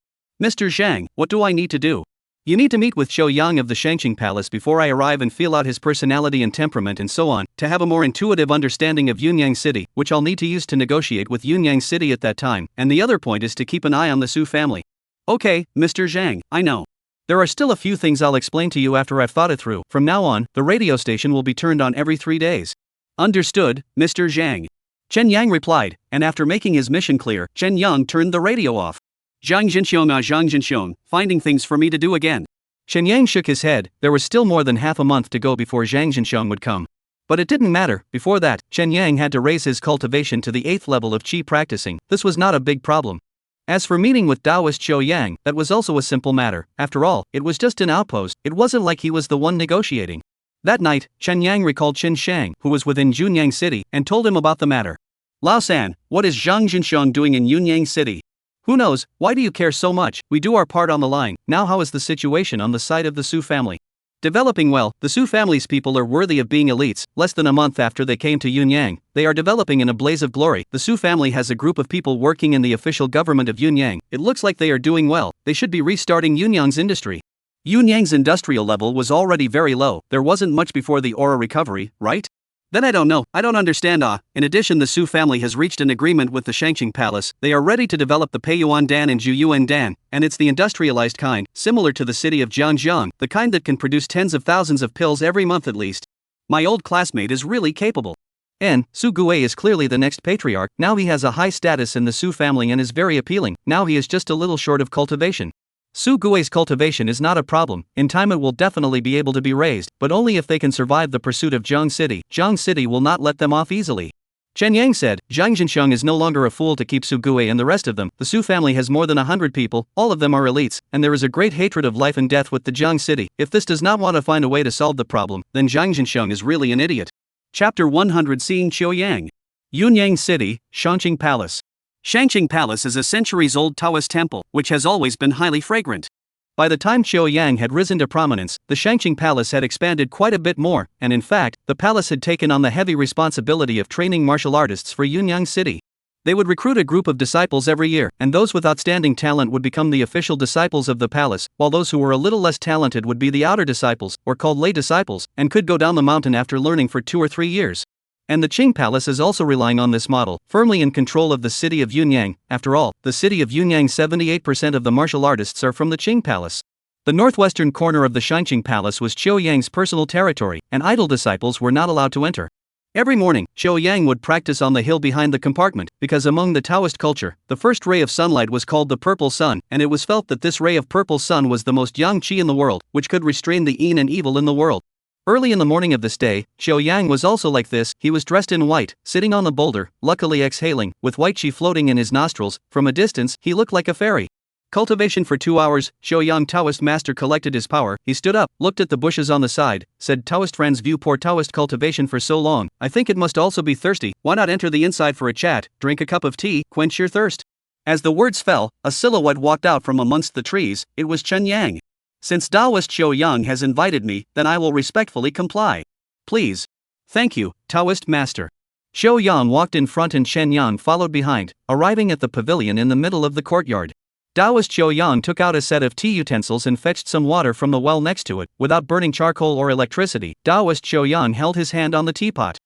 Mr. Zhang, what do I need to do? You need to meet with Qiu Yang of the Shangqing Palace before I arrive and feel out his personality and temperament and so on, to have a more intuitive understanding of Yunyang City, which I'll need to use to negotiate with Yunyang City at that time, and the other point is to keep an eye on the Su family. Okay, Mr. Zhang, I know. There are still a few things I'll explain to you after I've thought it through. From now on, the radio station will be turned on every 3 days. Understood, Mr. Zhang. Chen Yang replied, and after making his mission clear, Chen Yang turned the radio off. Zhang Jinxiong, finding things for me to do again. Chen Yang shook his head. There was still more than half a month to go before Zhang Jinxiong would come. But it didn't matter. Before that, Chen Yang had to raise his cultivation to the 8th level of qi practicing. This was not a big problem. As for meeting with Taoist Qiu Yang, that was also a simple matter. After all, it was just an outpost. It wasn't like he was the one negotiating. That night, Chen Yang recalled Qin Shang, who was within Yunyang City, and told him about the matter. Lao San, what is Zhang Jinxiong doing in Yunyang City? Who knows? Why do you care so much? We do our part on the line. Now how is the situation on the side of the Su family? Developing well. The Su family's people are worthy of being elites. Less than a month after they came to Yunyang, they are developing in a blaze of glory. The Su family has a group of people working in the official government of Yunyang. It looks like they are doing well. They should be restarting Yunyang's industry. Yunyang's industrial level was already very low. There wasn't much before the aura recovery, right? Then I don't know, I don't understand. In addition, the Su family has reached an agreement with the Shangqing Palace. They are ready to develop the Peiyuan Dan and Juyuan Dan, and it's the industrialized kind, similar to the city of Jiangjiang, the kind that can produce tens of thousands of pills every month at least. My old classmate is really capable. And Su Guwei is clearly the next patriarch. Now he has a high status in the Su family and is very appealing. Now he is just a little short of cultivation. Su Guwei's cultivation is not a problem. In time it will definitely be able to be raised, but only if they can survive the pursuit of Jiang City. Jiang City will not let them off easily. Chen Yang said, Zhang Jinxiong is no longer a fool to keep Su Guwei and the rest of them. The Su family has more than 100 people, all of them are elites, and there is a great hatred of life and death with the Jiang City. If this does not want to find a way to solve the problem, then Zhang Jinxiong is really an idiot. Chapter 100 Seeing Qiu Yang. Yunyang City, Shangqing Palace. Shangqing Palace is a centuries-old Taoist temple, which has always been highly fragrant. By the time Qiu Yang had risen to prominence, the Shangqing Palace had expanded quite a bit more, and in fact, the palace had taken on the heavy responsibility of training martial artists for Yunyang City. They would recruit a group of disciples every year, and those with outstanding talent would become the official disciples of the palace, while those who were a little less talented would be the outer disciples, or called lay disciples, and could go down the mountain after learning for 2 or 3 years. And the Qing Palace is also relying on this model, firmly in control of the city of Yunyang. After all, the city of Yunyang 78% of the martial artists are from the Qing Palace. The northwestern corner of the Shangqing Palace was Qiu Yang's personal territory, and idle disciples were not allowed to enter. Every morning, Qiu Yang would practice on the hill behind the compartment, because among the Taoist culture, the first ray of sunlight was called the purple sun, and it was felt that this ray of purple sun was the most yang qi in the world, which could restrain the yin and evil in the world. Early in the morning of this day, Qiu Yang was also like this. He was dressed in white, sitting on the boulder, luckily exhaling, with white qi floating in his nostrils. From a distance, he looked like a fairy. Cultivation for 2 hours. Shouyang Taoist master collected his power. He stood up, looked at the bushes on the side, said, Taoist friends view poor Taoist cultivation for so long. I think it must also be thirsty. Why not enter the inside for a chat, drink a cup of tea, quench your thirst? As the words fell, a silhouette walked out from amongst the trees. It was Chen Yang. Since Taoist Shouyang has invited me, then I will respectfully comply. Please. Thank you, Taoist master. Shouyang walked in front and Chen Yang followed behind, arriving at the pavilion in the middle of the courtyard. Taoist Shouyang took out a set of tea utensils and fetched some water from the well next to it, without burning charcoal or electricity. Taoist Shouyang held his hand on the teapot.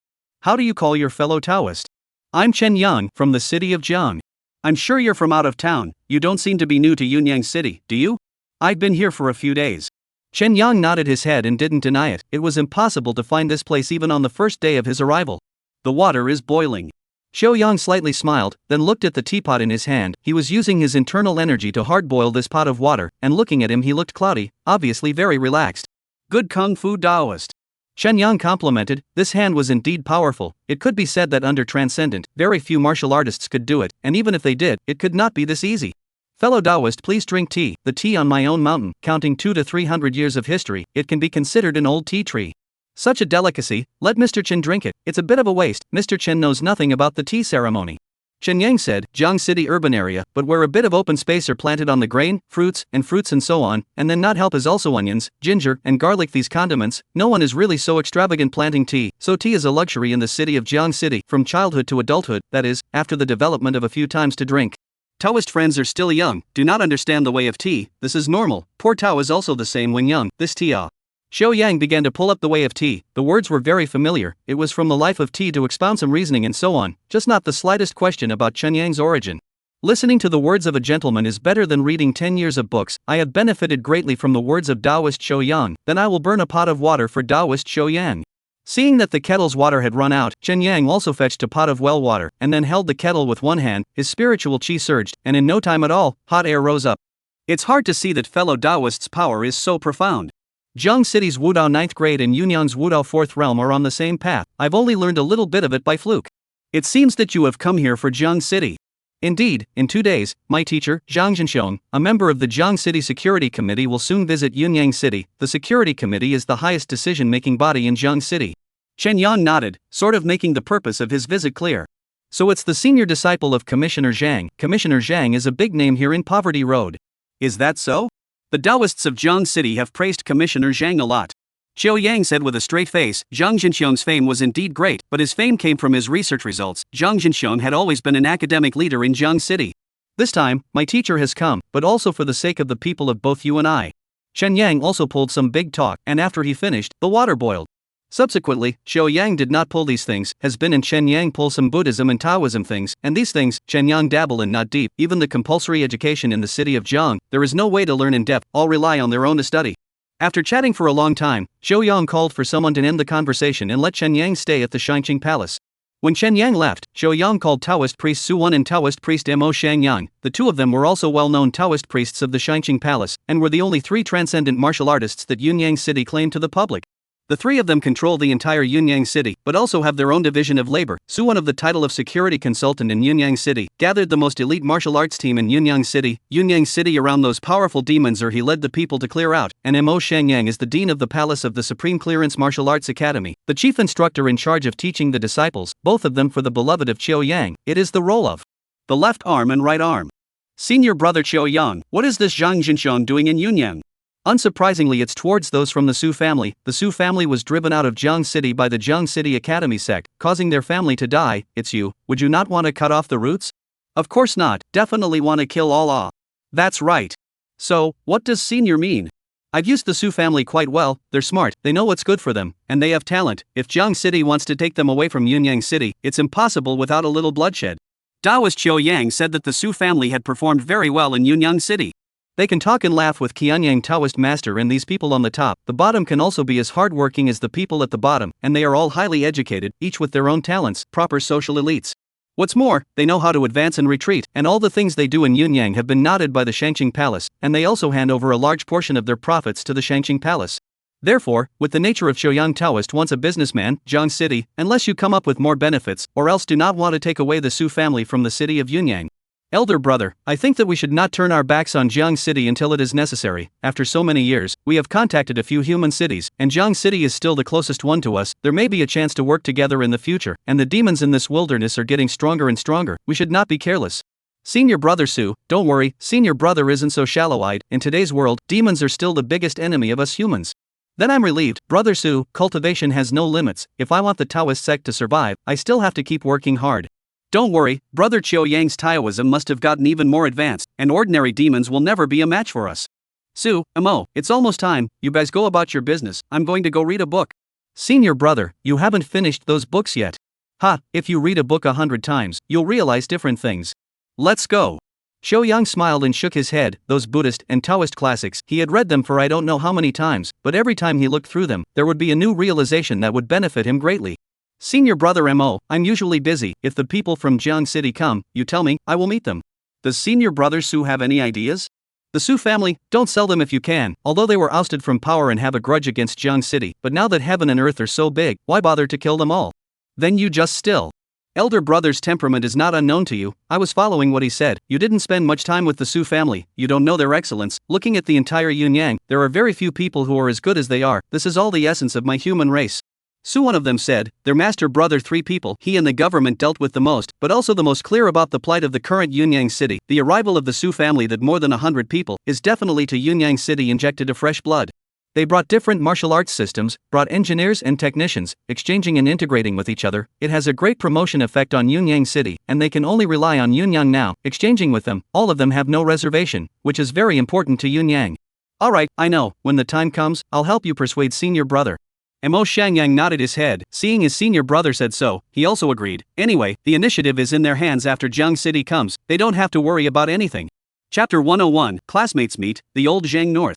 How do you call your fellow Taoist? I'm Chen Yang, from the city of Jiang. I'm sure you're from out of town. You don't seem to be new to Yunyang City, do you? I've been here for a few days. Chen Yang nodded his head and didn't deny it. It was impossible to find this place even on the first day of his arrival. The water is boiling. Shouyang slightly smiled, then looked at the teapot in his hand. He was using his internal energy to hard-boil this pot of water, and looking at him he looked cloudy, obviously very relaxed. Good Kung Fu Taoist. Chen Yang complimented. This hand was indeed powerful. It could be said that under Transcendent, very few martial artists could do it, and even if they did, it could not be this easy. Fellow Taoist, please drink tea. The tea on my own mountain, counting 200 to 300 years of history, it can be considered an old tea tree. Such a delicacy, let Mr. Chen drink it. It's a bit of a waste. Mr. Chen knows nothing about the tea ceremony. Chen Yang said, Jiang City urban area, but where a bit of open space are planted on the grain, fruits and so on, and then not help is also onions, ginger, and garlic, these condiments. No one is really so extravagant planting tea, so tea is a luxury in the city of Jiang City, from childhood to adulthood, that is, after the development of a few times to drink. Taoist friends are still young, do not understand the way of tea. This is normal. Poor Tao is also the same when young. This tea Shouyang began to pull up the way of tea. The words were very familiar. It was from the life of tea to expound some reasoning and so on, just not the slightest question about Chen Yang's origin. Listening to the words of a gentleman is better than reading 10 years of books. I have benefited greatly from the words of Taoist Shouyang. Then I will burn a pot of water for Taoist Shouyang. Seeing that the kettle's water had run out, Chen Yang also fetched a pot of well water, and then held the kettle with one hand. His spiritual chi surged, and in no time at all, hot air rose up. It's hard to see that fellow Taoists' power is so profound. Jiang City's Wudao 9th grade and Yunyang's Wudao 4th realm are on the same path. I've only learned a little bit of it by fluke. It seems that you have come here for Jiang City. Indeed, in 2 days, my teacher, Zhang Zhenxiong, a member of the Jiang City Security Committee, will soon visit Yunyang City. The Security Committee is the highest decision-making body in Jiang City. Chen Yang nodded, sort of making the purpose of his visit clear. So it's the senior disciple of Commissioner Zhang. Commissioner Zhang is a big name here in Poverty Road. Is that so? The Taoists of Jiang City have praised Commissioner Zhang a lot. Shouyang said with a straight face. Zhang Zhenxiong's fame was indeed great, but his fame came from his research results. Zhang Zhenxiong had always been an academic leader in Jiang City. This time, my teacher has come, but also for the sake of the people of both you and I. Chen Yang also pulled some big talk, and after he finished, the water boiled. Subsequently, Shouyang did not pull these things, has been, and Chen Yang pull some Buddhism and Taoism things, and these things, Chen Yang dabble in not deep. Even the compulsory education in the city of Jiang, there is no way to learn in depth, all rely on their own to study. After chatting for a long time, Shouyang called for someone to end the conversation and let Chen Yang stay at the Shangqing Palace. When Chen Yang left, Shouyang called Taoist priest Su Wen and Taoist priest Mo Shangyang. The two of them were also well-known Taoist priests of the Shangqing Palace, and were the only 3 transcendent martial artists that Yunyang City claimed to the public. The 3 of them control the entire Yunyang City, but also have their own division of labor. Su Wen, of the title of security consultant in Yunyang City, gathered the most elite martial arts team in Yunyang City around those powerful demons, or he led the people to clear out, and Mo Shangyang is the dean of the palace of the Supreme Clearance Martial Arts Academy, the chief instructor in charge of teaching the disciples, both of them for the beloved of Shouyang. It is the role of the left arm and right arm. Senior brother Shouyang, what is this Zhang Zhenxiong doing in Yunyang? Unsurprisingly, it's towards those from the Su family. The Su family was driven out of Jiang City by the Jiang City Academy sect, causing their family to die. It's you. Would you not want to cut off the roots? Of course not. Definitely want to kill all. That's right. So, what does senior mean? I've used the Su family quite well. They're smart, they know what's good for them, and they have talent. If Jiang City wants to take them away from Yunyang City, it's impossible without a little bloodshed. Taoist Shouyang said that the Su family had performed very well in Yunyang City. They can talk and laugh with Qianyang Taoist master and these people on the top. The bottom can also be as hardworking as the people at the bottom, and they are all highly educated, each with their own talents, proper social elites. What's more, they know how to advance and retreat, and all the things they do in Yunyang have been noted by the Shangqing Palace, and they also hand over a large portion of their profits to the Shangqing Palace. Therefore, with the nature of Shouyang Taoist once a businessman, Jiang City, unless you come up with more benefits, or else do not want to take away the Su family from the city of Yunyang. Elder brother, I think that we should not turn our backs on Jiang City until it is necessary. After so many years, we have contacted a few human cities, and Jiang City is still the closest one to us. There may be a chance to work together in the future, and the demons in this wilderness are getting stronger and stronger. We should not be careless. Senior brother Su, don't worry, senior brother isn't so shallow-eyed. In today's world, demons are still the biggest enemy of us humans. Then I'm relieved. Brother Su, cultivation has no limits. If I want the Taoist sect to survive, I still have to keep working hard. Don't worry, Brother Chiu Yang's Taoism must have gotten even more advanced, and ordinary demons will never be a match for us. Su, Mo, it's almost time. You guys go about your business. I'm going to go read a book. Senior brother, you haven't finished those books yet. Ha, if you read a book 100 times, you'll realize different things. Let's go. Xiao Yang smiled and shook his head. Those Buddhist and Taoist classics, he had read them for I don't know how many times, but every time he looked through them, there would be a new realization that would benefit him greatly. Senior brother Mo, I'm usually busy. If the people from Jiang City come, you tell me, I will meet them. Does senior brother Su have any ideas? The Su family, don't sell them if you can. Although they were ousted from power and have a grudge against Jiang City, but now that heaven and earth are so big, why bother to kill them all? Then you just still. Elder brother's temperament is not unknown to you. I was following what he said. You didn't spend much time with the Su family. You don't know their excellence. Looking at the entire Yunyang, there are very few people who are as good as they are. This is all the essence of my human race. Su, one of them said, their master brother, 3 people he and the government dealt with the most, but also the most clear about the plight of the current Yunyang City. The arrival of the Su family, that more than 100 people, is definitely to Yunyang City injected a fresh blood. They brought different martial arts systems, brought engineers and technicians, exchanging and integrating with each other. It has a great promotion effect on Yunyang City, and they can only rely on Yunyang now, exchanging with them. All of them have no reservation, which is very important to Yunyang. Alright, I know, when the time comes, I'll help you persuade senior brother. Mo Shangyang nodded his head. Seeing his senior brother said so, he also agreed. Anyway, the initiative is in their hands after Jiang City comes. They don't have to worry about anything. Chapter 101, Classmates Meet, the Old Jiang North.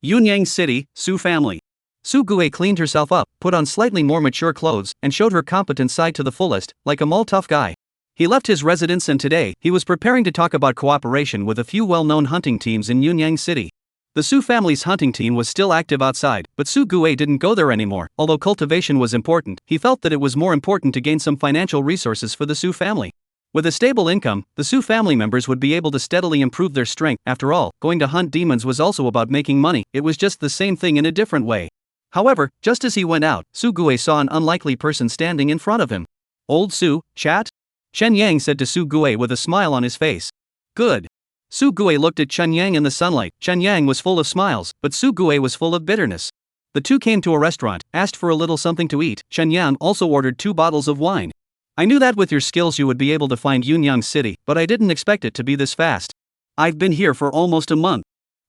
Yunyang City, Su family. Su Gue cleaned herself up, put on slightly more mature clothes, and showed her competent side to the fullest, like a mall tough guy. He left his residence and today, he was preparing to talk about cooperation with a few well-known hunting teams in Yunyang City. The Su family's hunting team was still active outside, but Su Gue didn't go there anymore. Although cultivation was important, he felt that it was more important to gain some financial resources for the Su family. With a stable income, the Su family members would be able to steadily improve their strength. After all, going to hunt demons was also about making money. It was just the same thing in a different way. However, just as he went out, Su Gue saw an unlikely person standing in front of him. Old Su, chat? Shen Yang said to Su Gue with a smile on his face. Good. Su Gue looked at Chen Yang in the sunlight. Chen Yang was full of smiles, but Su Gue was full of bitterness. The two came to a restaurant, asked for a little something to eat. Chen Yang also ordered 2 bottles of wine. I knew that with your skills you would be able to find Yunyang City, but I didn't expect it to be this fast. I've been here for almost a month.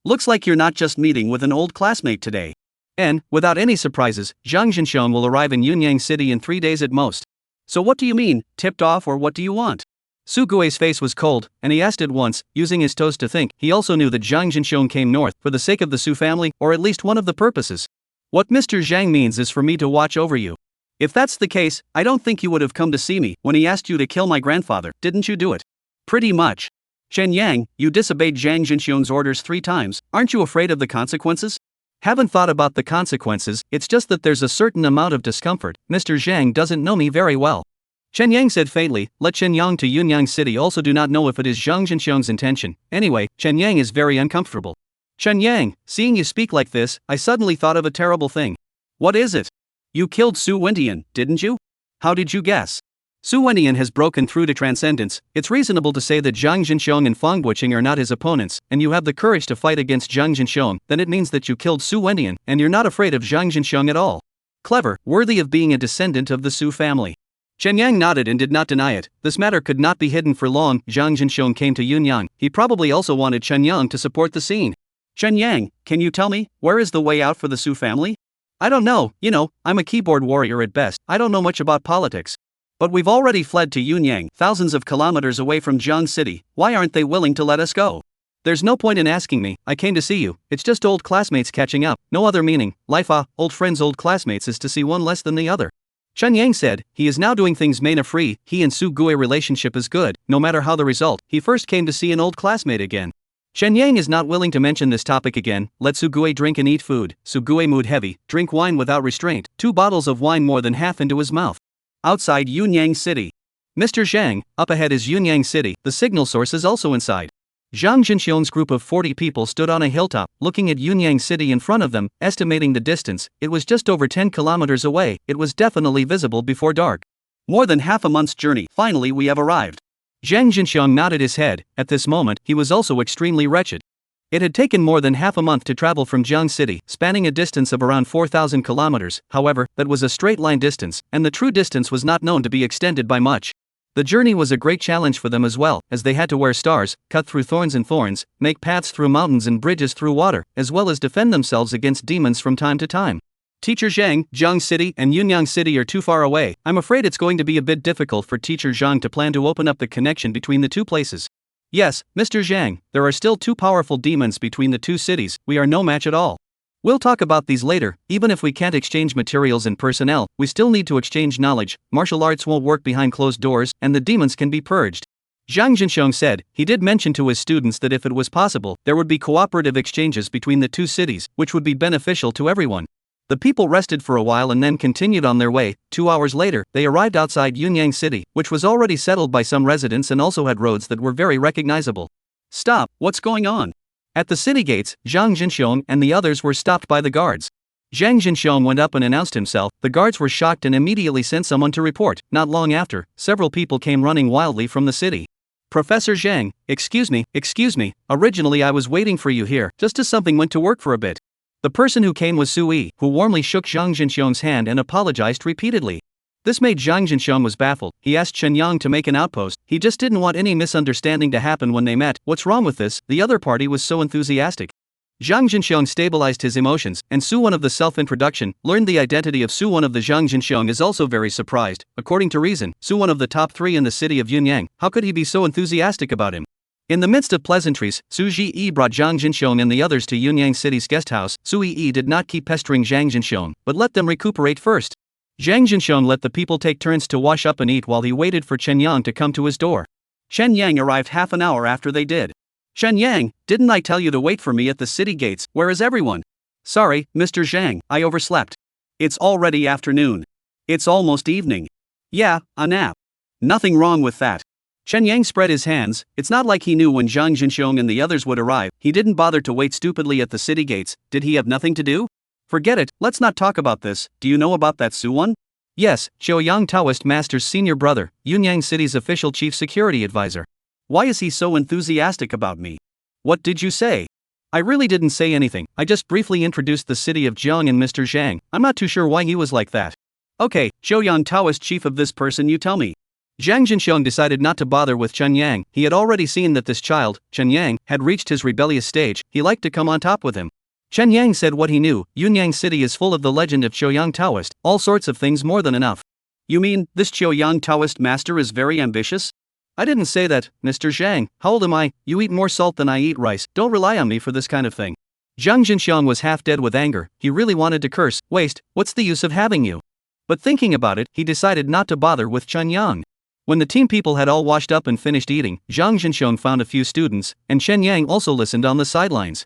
Looks like you're not just meeting with an old classmate today. And, without any surprises, Zhang Jinxiong will arrive in Yunyang City in 3 days at most. So what do you mean, tipped off, or what do you want? Su Gui's face was cold, and he asked at once, using his toes to think. He also knew that Zhang Jinxiong came north for the sake of the Su family, or at least one of the purposes. What Mr. Zhang means is for me to watch over you. If that's the case, I don't think you would have come to see me when he asked you to kill my grandfather. Didn't you do it? Pretty much. Shen Yang, you disobeyed Zhang Jinxiong's orders 3 times. Aren't you afraid of the consequences? Haven't thought about the consequences. It's just that there's a certain amount of discomfort. Mr. Zhang doesn't know me very well. Chen Yang said faintly. Let Chen Yang to Yunyang City also do not know if it is Zhang Jinxiong's intention. Anyway, Chen Yang is very uncomfortable. Chen Yang, seeing you speak like this, I suddenly thought of a terrible thing. What is it? You killed Su Wentian, didn't you? How did you guess? Su Wentian has broken through to transcendence. It's reasonable to say that Zhang Jinxiong and Fang Buqing are not his opponents, and you have the courage to fight against Zhang Jinxiong. Then it means that you killed Su Wentian, and you're not afraid of Zhang Jinxiong at all. Clever, worthy of being a descendant of the Su family. Chen Yang nodded and did not deny it. This matter could not be hidden for long. Zhang Jinxiong came to Yunyang. He probably also wanted Chen Yang to support the scene. Chen Yang, can you tell me, where is the way out for the Su family? I don't know, I'm a keyboard warrior at best. I don't know much about politics. But we've already fled to Yunyang, thousands of kilometers away from Jiang City. Why aren't they willing to let us go? There's no point in asking me. I came to see you. It's just old classmates catching up. No other meaning. Life, old friends, old classmates is to see one less than the other. Chen Yang said, he is now doing things mana-free. He and Su Gue relationship is good, no matter how the result. He first came to see an old classmate again. Shen Yang is not willing to mention this topic again. Let Su Gue drink and eat food. Su Gue mood heavy, drink wine without restraint. 2 bottles of wine more than half into his mouth. Outside Yunyang City. Mr. Jiang, up ahead is Yunyang City, the signal source is also inside. Zhang Jinxiong's group of 40 people stood on a hilltop, looking at Yunyang City in front of them, estimating the distance. It was just over 10 kilometers away. It was definitely visible before dark. More than half a month's journey. Finally we have arrived. Zhang Jinxiong nodded his head. At this moment, he was also extremely wretched. It had taken more than half a month to travel from Jiang City, spanning a distance of around 4,000 kilometers. However, that was a straight-line distance, and the true distance was not known to be extended by much. The journey was a great challenge for them as well, as they had to wear stars, cut through thorns, make paths through mountains and bridges through water, as well as defend themselves against demons from time to time. Teacher Zhang, Jiang City and Yunyang City are too far away. I'm afraid it's going to be a bit difficult for Teacher Zhang to plan to open up the connection between the two places. Yes, Mr. Zhang, there are still two powerful demons between the two cities. We are no match at all. We'll talk about these later. Even if we can't exchange materials and personnel, we still need to exchange knowledge. Martial arts won't work behind closed doors, and the demons can be purged. Zhang Jinxiong said. He did mention to his students that if it was possible, there would be cooperative exchanges between the two cities, which would be beneficial to everyone. The people rested for a while and then continued on their way. 2 hours later, they arrived outside Yunyang City, which was already settled by some residents and also had roads that were very recognizable. Stop, what's going on? At the city gates, Zhang Jinxiong and the others were stopped by the guards. Zhang Jinxiong went up and announced himself. The guards were shocked and immediately sent someone to report. Not long after, several people came running wildly from the city. Professor Zhang, excuse me, originally I was waiting for you here, just as something went to work for a bit. The person who came was Sui, who warmly shook Zhang Jinxiong's hand and apologized repeatedly. This made Zhang Jinxiong was baffled. He asked Chen Yang to make an outpost. He just didn't want any misunderstanding to happen when they met. What's wrong with this? The other party was so enthusiastic. Zhang Jinxiong stabilized his emotions, and Su One of the self-introduction learned the identity of Su One of the Zhang Jinxiong is also very surprised. According to reason, Su One of the top 3 in the city of Yunyang, how could he be so enthusiastic about him? In the midst of pleasantries, Su Ji brought Zhang Jinxiong and the others to Yunyang City's guest house. Su Yi did not keep pestering Zhang Jinxiong, but let them recuperate first. Zhang Jinxiong let the people take turns to wash up and eat while he waited for Chen Yang to come to his door. Chen Yang arrived half an hour after they did. Chen Yang, didn't I tell you to wait for me at the city gates? Where is everyone? Sorry, Mr. Zhang, I overslept. It's already afternoon. It's almost evening. Yeah, a nap. Nothing wrong with that. Chen Yang spread his hands. It's not like he knew when Zhang Jinxiong and the others would arrive. He didn't bother to wait stupidly at the city gates. Did he have nothing to do? Forget it, let's not talk about this. Do you know about that Su One? Yes, Qiuyang Taoist Master's senior brother, Yunyang City's official chief security advisor. Why is he so enthusiastic about me? What did you say? I really didn't say anything. I just briefly introduced the city of Jiang and Mr. Zhang. I'm not too sure why he was like that. Okay, Qiuyang Taoist chief of this person, you tell me. Zhang Jinxiong decided not to bother with Chen Yang. He had already seen that this child, Chen Yang, had reached his rebellious stage. He liked to come on top with him. Chen Yang said what he knew. Yunyang City is full of the legend of Qiuyang Taoist, all sorts of things more than enough. You mean, this Qiuyang Taoist master is very ambitious? I didn't say that, Mr. Zhang. How old am I? You eat more salt than I eat rice. Don't rely on me for this kind of thing. Zhang Jinxiong was half dead with anger. He really wanted to curse. Waste, what's the use of having you? But thinking about it, he decided not to bother with Chen Yang. When the team people had all washed up and finished eating, Zhang Jinxiong found a few students, and Chen Yang also listened on the sidelines.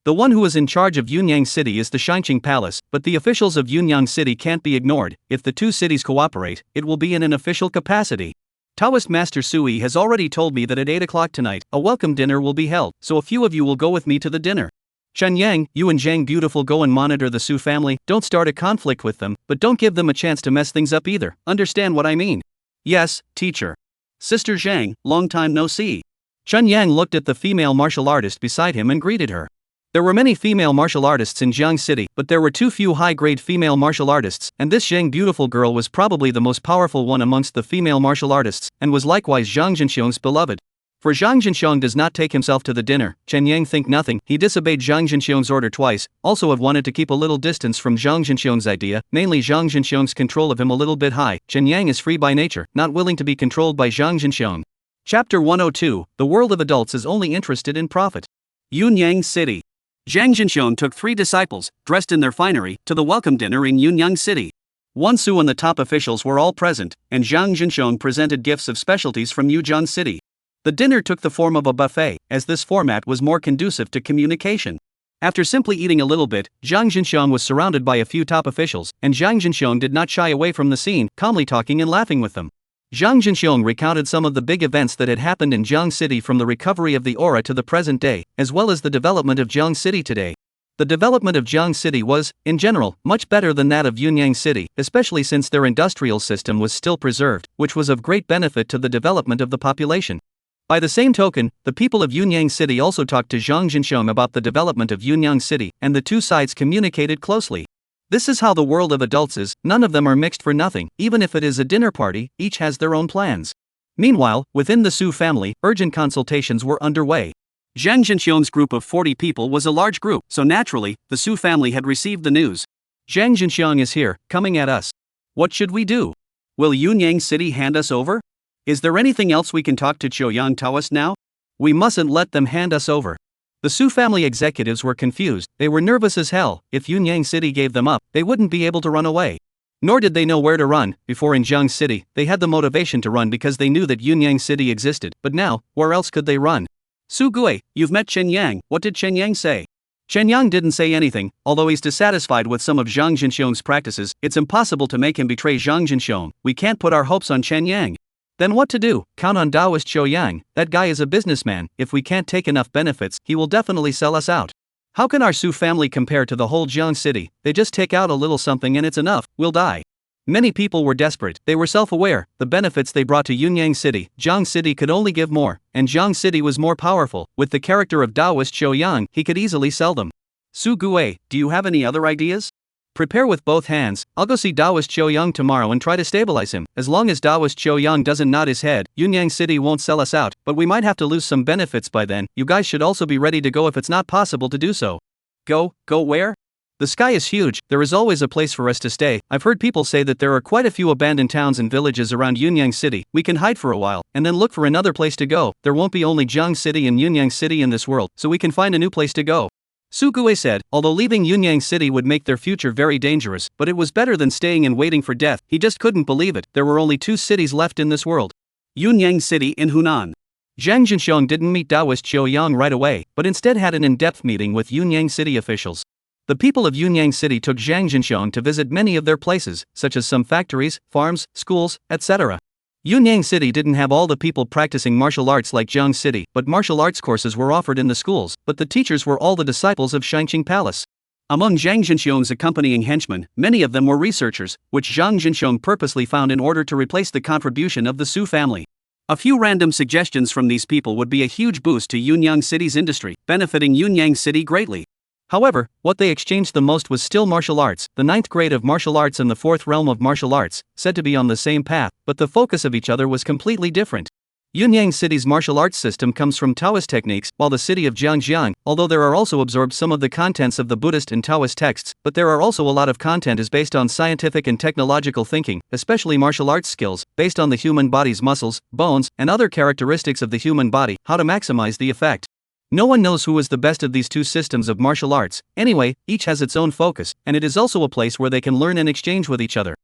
The one who was in charge of Yunyang City is the Shinqing Palace, but the officials of Yunyang City can't be ignored. If the two cities cooperate, it will be in an official capacity. Taoist Master Sui has already told me that at 8 o'clock tonight, a welcome dinner will be held, so a few of you will go with me to the dinner. Chen Yang, you and Zhang Beautiful go and monitor the Su family. Don't start a conflict with them, but don't give them a chance to mess things up either. Understand what I mean? Yes, teacher. Sister Zhang, long time no see. Chen Yang looked at the female martial artist beside him and greeted her. There were many female martial artists in Jiang City, but there were too few high-grade female martial artists, and this Zhang Beautiful girl was probably the most powerful one amongst the female martial artists, and was likewise Zhang Jinxiong's beloved. For Zhang Jinxiong does not take himself to the dinner. Chen Yang think nothing. He disobeyed Zhang Jinxiong's order twice, also have wanted to keep a little distance from Zhang Jinxiong's idea, mainly Zhang Jinxiong's control of him a little bit high. Chen Yang is free by nature, not willing to be controlled by Zhang Jinxiong. Chapter 102, The world of adults is only interested in profit. Yunyang City. Zhang Jinxiong took 3 disciples, dressed in their finery, to the welcome dinner in Yunyang City. Wan Su and the top officials were all present, and Zhang Jinxiong presented gifts of specialties from Yujian City. The dinner took the form of a buffet, as this format was more conducive to communication. After simply eating a little bit, Zhang Jinxiong was surrounded by a few top officials, and Zhang Jinxiong did not shy away from the scene, calmly talking and laughing with them. Jiang Jinxiong recounted some of the big events that had happened in Jiang City, from the recovery of the aura to the present day, as well as the development of Jiang City today. The development of Jiang City was, in general, much better than that of Yunyang City, especially since their industrial system was still preserved, which was of great benefit to the development of the population. By the same token, the people of Yunyang City also talked to Jiang Jinxiong about the development of Yunyang City, and the two sides communicated closely. This is how the world of adults is, none of them are mixed for nothing, even if it is a dinner party, each has their own plans. Meanwhile, within the Su family, urgent consultations were underway. Jiang Jinxiong's group of 40 people was a large group, so naturally, the Su family had received the news. Jiang Jinxiong is here, coming at us. What should we do? Will Yunyang City hand us over? Is there anything else we can talk to Choyang Taoist now? We mustn't let them hand us over. The Su family executives were confused, they were nervous as hell. If Yunyang City gave them up, they wouldn't be able to run away. Nor did they know where to run. Before in Jiang City, they had the motivation to run because they knew that Yunyang City existed, but now, where else could they run? Su Gui, you've met Chen Yang, what did Chen Yang say? Chen Yang didn't say anything, although he's dissatisfied with some of Jiang Jinxiong's practices. It's impossible to make him betray Jiang Jinxiong. We can't put our hopes on Chen Yang. Then what to do? Count on Taoist Qiu Yang. That guy is a businessman. If we can't take enough benefits, he will definitely sell us out. How can our Su family compare to the whole Jiang City? They just take out a little something and it's enough, we'll die. Many people were desperate, they were self-aware, the benefits they brought to Yunyang City, Jiang City could only give more, and Jiang City was more powerful. With the character of Taoist Qiu Yang, he could easily sell them. Su Gui, do you have any other ideas? Prepare with both hands. I'll go see Taoist Qiu Yang tomorrow and try to stabilize him. As long as Taoist Qiu Yang doesn't nod his head, Yunyang City won't sell us out, but we might have to lose some benefits by then. You guys should also be ready to go if it's not possible to do so. Go where? The sky is huge, there is always a place for us to stay. I've heard people say that there are quite a few abandoned towns and villages around Yunyang City. We can hide for a while, and then look for another place to go. There won't be only Jiang City and Yunyang City in this world, so we can find a new place to go. Su Gui said, although leaving Yunyang City would make their future very dangerous, but it was better than staying and waiting for death. He just couldn't believe it, there were only 2 cities left in this world. Yunyang City in Hunan. Jiang Jinxiong didn't meet Taoist Qiu Yang right away, but instead had an in-depth meeting with Yunyang City officials. The people of Yunyang City took Jiang Jinxiong to visit many of their places, such as some factories, farms, schools, etc. Yunyang City didn't have all the people practicing martial arts like Jiang City, but martial arts courses were offered in the schools, but the teachers were all the disciples of Shangqing Palace. Among Jiang Jinxiong's accompanying henchmen, many of them were researchers, which Jiang Jinxiong purposely found in order to replace the contribution of the Su family. A few random suggestions from these people would be a huge boost to Yunyang City's industry, benefiting Yunyang City greatly. However, what they exchanged the most was still martial arts, the 9th grade of martial arts and the 4th realm of martial arts, said to be on the same path, but the focus of each other was completely different. Yunyang City's martial arts system comes from Taoist techniques, while the city of Jiangjiang, although there are also absorbed some of the contents of the Buddhist and Taoist texts, but there are also a lot of content is based on scientific and technological thinking, especially martial arts skills, based on the human body's muscles, bones, and other characteristics of the human body, how to maximize the effect. No one knows who is the best of these 2 systems of martial arts. Anyway, each has its own focus, and it is also a place where they can learn and exchange with each other.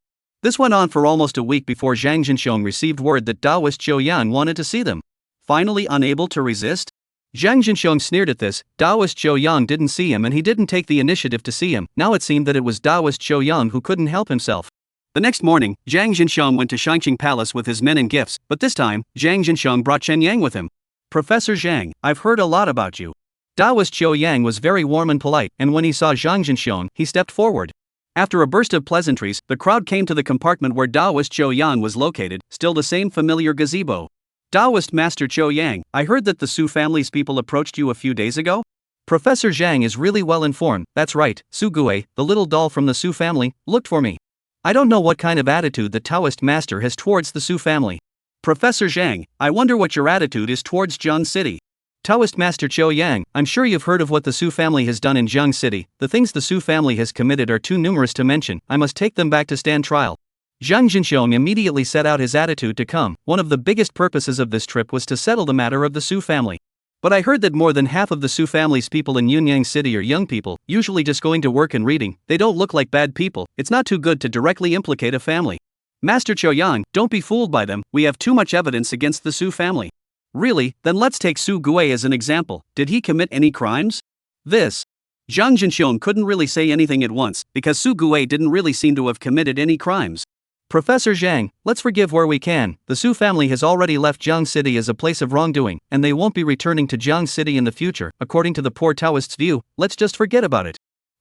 This went on for almost a week before Jiang Jinxiong received word that Taoist Qiu Yang wanted to see them. Finally unable to resist? Jiang Jinxiong sneered at this. Taoist Qiu Yang didn't see him and he didn't take the initiative to see him. Now it seemed that it was Taoist Qiu Yang who couldn't help himself. The next morning, Jiang Jinxiong went to Shangqing Palace with his men and gifts, but this time, Jiang Jinxiong brought Chen Yang with him. Professor Zhang, I've heard a lot about you. Taoist Qiu Yang was very warm and polite, and when he saw Jiang Jinxiong, he stepped forward. After a burst of pleasantries, the crowd came to the compartment where Taoist Qiu Yang was located, still the same familiar gazebo. Taoist Master Qiu Yang, I heard that the Su family's people approached you a few days ago? Professor Zhang is really well informed. That's right, Su Gui, the little doll from the Su family, looked for me. I don't know what kind of attitude the Taoist master has towards the Su family. Professor Zhang, I wonder what your attitude is towards Jiang City. Taoist Master Qiu Yang, I'm sure you've heard of what the Su family has done in Jiang City. The things the Su family has committed are too numerous to mention. I must take them back to stand trial. Jiang Jinxiong immediately set out his attitude to come. One of the biggest purposes of this trip was to settle the matter of the Su family. But I heard that more than half of the Su family's people in Yunyang City are young people, usually just going to work and reading. They don't look like bad people. It's not too good to directly implicate a family. Master Qiu Yang, don't be fooled by them. We have too much evidence against the Su family. Really? Then let's take Su Gui as an example. Did he commit any crimes? This. Jiang Jinxiong couldn't really say anything at once, because Su Gui didn't really seem to have committed any crimes. Professor Jiang, let's forgive where we can. The Su family has already left Jiang City as a place of wrongdoing, and they won't be returning to Jiang City in the future. According to the poor Taoist's view, let's just forget about it.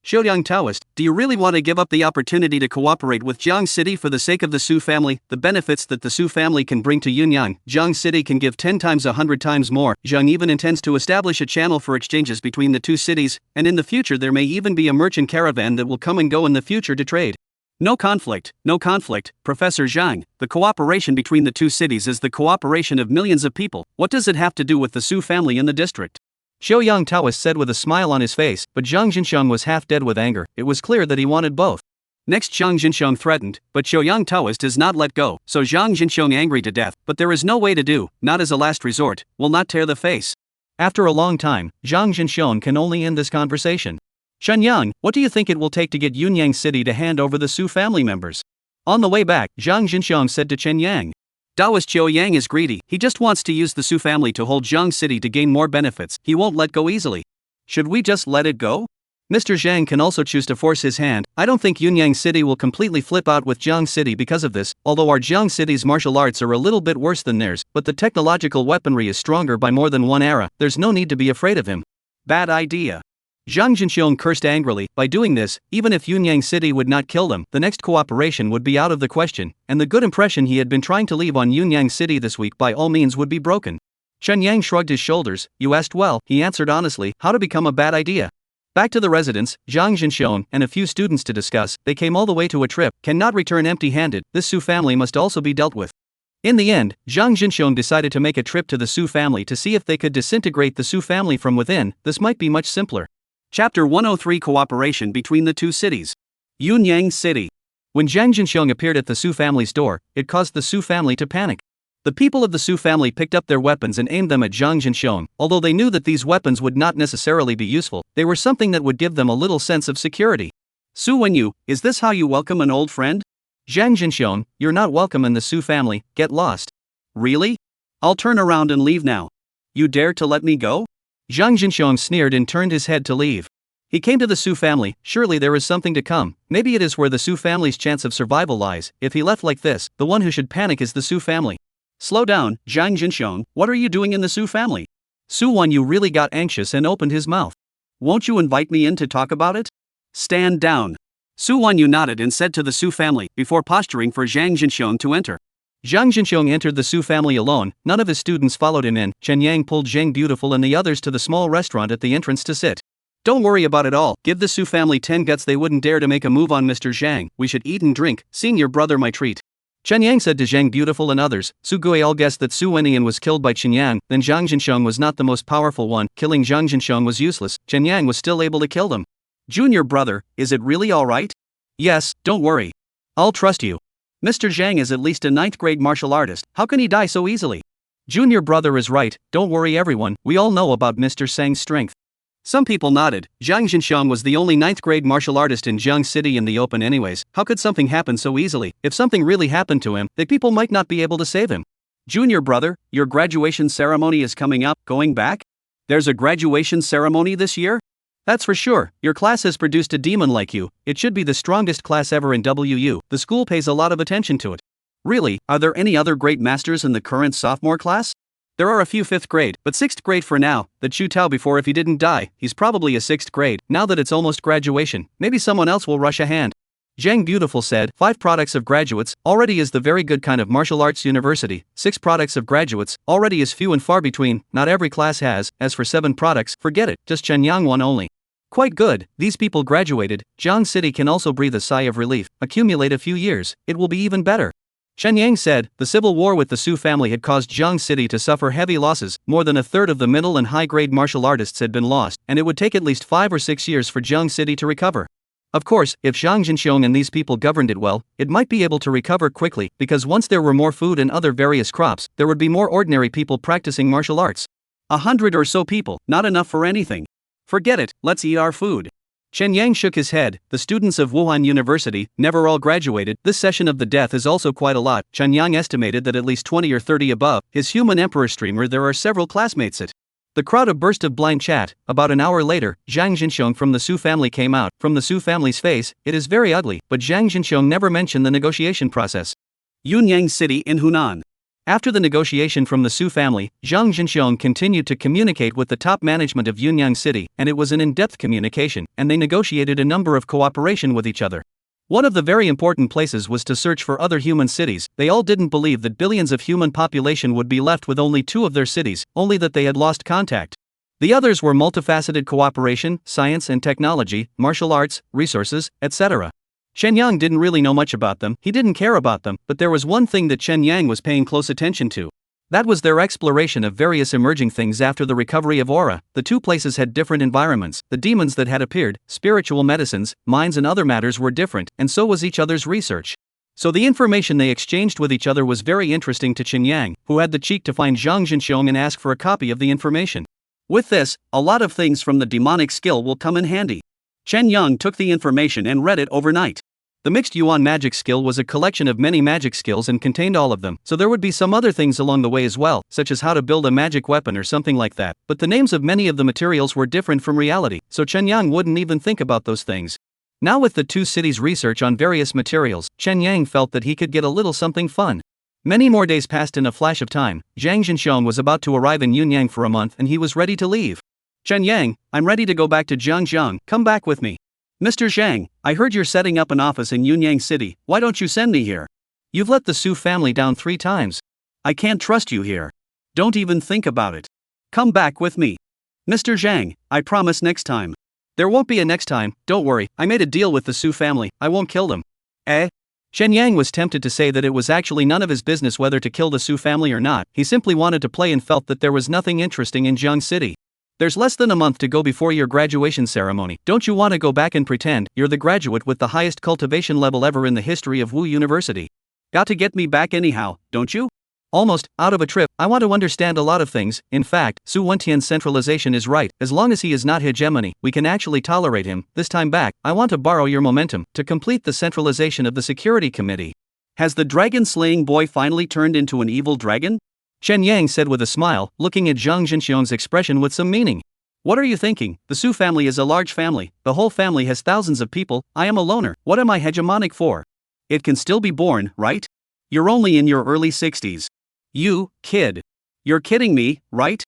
Showdown Taoist, do you really want to give up the opportunity to cooperate with Jiang City for the sake of the Su family? The benefits that the Su family can bring to Yunyang, Jiang City can give 10 times 100 times more. Jiang even intends to establish a channel for exchanges between the two cities, and in the future there may even be a merchant caravan that will come and go in the future to trade. No conflict, Professor Jiang. The cooperation between the two cities is the cooperation of millions of people. What does it have to do with the Su family in the district? Shouyang Taoist said with a smile on his face, but Zhang Jinxiang was half dead with anger. It was clear that he wanted both. Next, Zhang Jinxiang threatened, but Shouyang Taoist has not let go, so Zhang Jinxiang, angry to death, but there is no way to do, not as a last resort, will not tear the face. After a long time, Zhang Jinxiang can only end this conversation. Shenyang, what do you think it will take to get Yunyang City to hand over the Su family members? On the way back, Zhang Jinxiang said to Chen Yang. Taoist Qiu Yang is greedy. He just wants to use the Su family to hold Jiang City to gain more benefits. He won't let go easily. Should we just let it go? Mr. Zhang can also choose to force his hand. I don't think Yunyang City will completely flip out with Jiang City because of this, although our Jiang City's martial arts are a little bit worse than theirs, but the technological weaponry is stronger by more than one era. There's no need to be afraid of him. Bad idea. Zhang Jinxiang cursed angrily. By doing this, even if Yunyang City would not kill them, the next cooperation would be out of the question, and the good impression he had been trying to leave on Yunyang City this week by all means would be broken. Chen Yang shrugged his shoulders. You asked well, he answered honestly, how to become a bad idea. Back to the residence, Zhang Jinxiang and a few students to discuss. They came all the way to a trip, cannot return empty-handed. This Su family must also be dealt with. In the end, Zhang Jinxiang decided to make a trip to the Su family to see if they could disintegrate the Su family from within. This might be much simpler. Chapter 103 Cooperation between the two cities. Yunyang City. When Zhang Jinxiang appeared at the Su family's door, it caused the Su family to panic. The people of the Su family picked up their weapons and aimed them at Zhang Jinxiang. Although they knew that these weapons would not necessarily be useful, they were something that would give them a little sense of security. Su Wenyu, is this how you welcome an old friend? Zhang Jinxiang, you're not welcome in the Su family, get lost. Really? I'll turn around and leave now. You dare to let me go? Zhang Jinxiang sneered and turned his head to leave. He came to the Su family. Surely there is something to come. Maybe it is where the Su family's chance of survival lies. If he left like this, the one who should panic is the Su family. Slow down, Zhang Jinxiang, what are you doing in the Su family? Su Wenyu really got anxious and opened his mouth. Won't you invite me in to talk about it? Stand down. Su Wenyu nodded and said to the Su family, before posturing for Zhang Jinxiang to enter. Zhang Jinxiang entered the Su family alone. None of his students followed him in. Chen Yang pulled Zhang Beautiful and the others to the small restaurant at the entrance to sit. Don't worry about it all. Give the Su family 10 guts, they wouldn't dare to make a move on Mr. Zhang. We should eat and drink. Seeing your brother my treat. Chen Yang said to Zhang Beautiful and others. Su Gui all guessed that Su Wenian was killed by Chen Yang. Then Zhang Jinxiang was not the most powerful one. Killing Zhang Jinxiang was useless. Chen Yang was still able to kill them. Junior brother, is it really alright? Yes, don't worry. I'll trust you. Mr. Zhang is at least a 9th grade martial artist. How can he die so easily? Junior brother is right. Don't worry everyone. We all know about Mr. Sang's strength. Some people nodded. Zhang Jinxiang was the only 9th grade martial artist in Jiang City in the open anyways. How could something happen so easily? If something really happened to him, the people might not be able to save him. Junior brother, your graduation ceremony is coming up. Going back? There's a graduation ceremony this year? That's for sure. Your class has produced a demon like you. It should be the strongest class ever in WU. The school pays a lot of attention to it. Really, are there any other great masters in the current sophomore class? There are a few 5th grade, but 6th grade for now. The Chu Tao before if he didn't die, he's probably a 6th grade. Now that it's almost graduation, maybe someone else will rush a hand. Zhang Beautiful said, 5 products of graduates, already is the very good kind of martial arts university. 6 products of graduates, already is few and far between, not every class has. As for 7 products, forget it, just Shenyang one only. Quite good, these people graduated. Jiang City can also breathe a sigh of relief. Accumulate a few years, it will be even better. Chen Yang said, the civil war with the Su family had caused Jiang City to suffer heavy losses. More than a third of the middle and high-grade martial artists had been lost, and it would take at least 5 or 6 years for Jiang City to recover. Of course, if Zhang Jinxiang and these people governed it well, it might be able to recover quickly, because once there were more food and other various crops, there would be more ordinary people practicing martial arts. 100 or so people, not enough for anything. Forget it, let's eat our food. Chen Yang shook his head. The students of Wuhan University never all graduated. This session of the death is also quite a lot. Chen Yang estimated that at least 20 or 30 above his human emperor streamer there are several classmates at. The crowd a burst of blind chat. About an hour later, Zhang Jinxiang from the Su family came out. From the Su family's face, it is very ugly, but Zhang Jinxiang never mentioned the negotiation process. Yunyang City in Hunan. After the negotiation from the Su family, Zhang Jinxiong continued to communicate with the top management of Yunyang City, and it was an in-depth communication, and they negotiated a number of cooperation with each other. One of the very important places was to search for other human cities. They all didn't believe that billions of human population would be left with only 2 of their cities, only that they had lost contact. The others were multifaceted cooperation, science and technology, martial arts, resources, etc. Chen Yang didn't really know much about them, he didn't care about them, but there was one thing that Chen Yang was paying close attention to. That was their exploration of various emerging things after the recovery of aura. The 2 places had different environments, the demons that had appeared, spiritual medicines, mines and other matters were different, and so was each other's research. So the information they exchanged with each other was very interesting to Chen Yang, who had the cheek to find Zhang Jinxiong and ask for a copy of the information. With this, a lot of things from the demonic skill will come in handy. Chen Yang took the information and read it overnight. The mixed Yuan magic skill was a collection of many magic skills and contained all of them, so there would be some other things along the way as well, such as how to build a magic weapon or something like that, but the names of many of the materials were different from reality, so Chen Yang wouldn't even think about those things. Now with the 2 cities' research on various materials, Chen Yang felt that he could get a little something fun. Many more days passed in a flash of time. Zhang Jinxiong was about to arrive in Yunyang for a month and he was ready to leave. Chen Yang, I'm ready to go back to Jiangjiang, come back with me. Mr. Zhang, I heard you're setting up an office in Yunyang City, why don't you send me here? You've let the Su family down 3 times. I can't trust you here. Don't even think about it. Come back with me. Mr. Zhang, I promise next time. There won't be a next time, don't worry, I made a deal with the Su family, I won't kill them. Eh? Chen Yang was tempted to say that it was actually none of his business whether to kill the Su family or not, he simply wanted to play and felt that there was nothing interesting in Jiang City. There's less than a month to go before your graduation ceremony. Don't you want to go back and pretend you're the graduate with the highest cultivation level ever in the history of Wu University? Got to get me back anyhow, don't you? Almost, out of a trip, I want to understand a lot of things. In fact, Su Wentian's centralization is right. As long as he is not hegemony, we can actually tolerate him. This time back, I want to borrow your momentum to complete the centralization of the security committee. Has the dragon-slaying boy finally turned into an evil dragon? Chen Yang said with a smile, looking at Zhang Jinxiong's expression with some meaning. What are you thinking? The Su family is a large family. The whole family has thousands of people. I am a loner. What am I hegemonic for? It can still be born, right? You're only in your early 60s. You, kid. You're kidding me, right?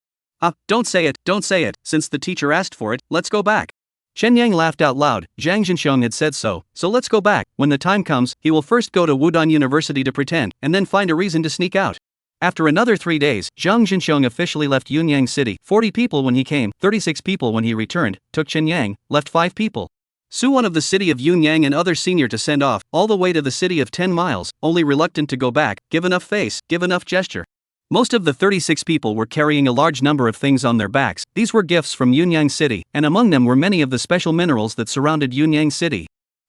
Don't say it, since the teacher asked for it, let's go back. Chen Yang laughed out loud. Zhang Jinxiong had said so let's go back. When the time comes, he will first go to Wudong University to pretend, and then find a reason to sneak out. After another 3 days, Zhang Jinxiong officially left Yunyang City. 40 people when he came, 36 people when he returned, took Chen Yang, left 5 people. Su one of the city of Yunyang and other senior to send off, all the way to the city of 10 miles, only reluctant to go back, give enough face, give enough gesture. Most of the 36 people were carrying a large number of things on their backs. These were gifts from Yunyang City, and among them were many of the special minerals that surrounded Yunyang City.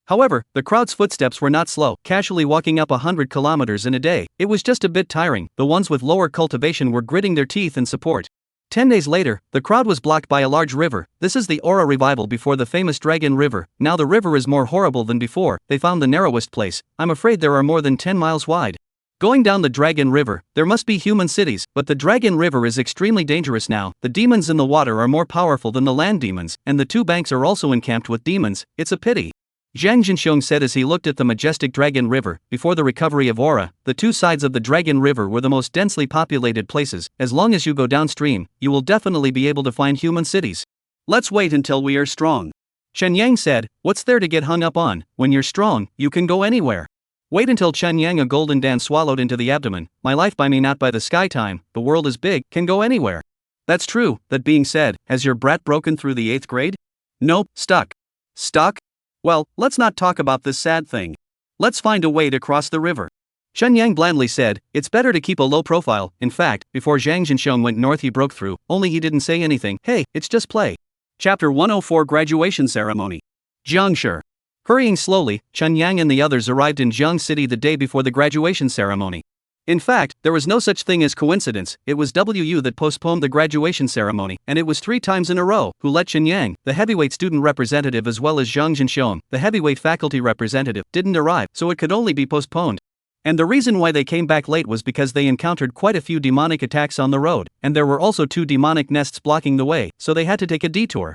However, the crowd's footsteps were not slow, casually walking up 100 kilometers in a day. It was just a bit tiring. The ones with lower cultivation were gritting their teeth in support. 10 days later, the crowd was blocked by a large river. This is the Aura revival before the famous Dragon River. Now the river is more horrible than before. They found the narrowest place. I'm afraid there are more than 10 miles wide. Going down the Dragon River, there must be human cities, but the Dragon River is extremely dangerous now. The demons in the water are more powerful than the land demons, and the 2 banks are also encamped with demons. It's a pity. Zhang Jinxiong said as he looked at the majestic Dragon River. Before the recovery of aura, the 2 sides of the Dragon River were the most densely populated places. As long as you go downstream, you will definitely be able to find human cities. Let's wait until we are strong. Chen Yang said, what's there to get hung up on? When you're strong, you can go anywhere. Wait until Chen Yang, a golden dance swallowed into the abdomen. My life by me, not by the sky time. The world is big, can go anywhere. That's true. That being said, has your brat broken through the 8th grade? Nope, stuck. Stuck? Well, let's not talk about this sad thing. Let's find a way to cross the river. Chen Yang blandly said, it's better to keep a low profile. In fact, before Zhang Jinxiong went north he broke through, only he didn't say anything. Hey, it's just play. Chapter 104 Graduation Ceremony. Jiangshi. Hurrying slowly, Chen Yang and the others arrived in Jiang City the day before the graduation ceremony. In fact, there was no such thing as coincidence. It was WU that postponed the graduation ceremony, and it was 3 times in a row, who let Chen Yang, the heavyweight student representative, as well as Zhang Jinxiong, the heavyweight faculty representative, didn't arrive, so it could only be postponed. And the reason why they came back late was because they encountered quite a few demonic attacks on the road, and there were also 2 demonic nests blocking the way, so they had to take a detour.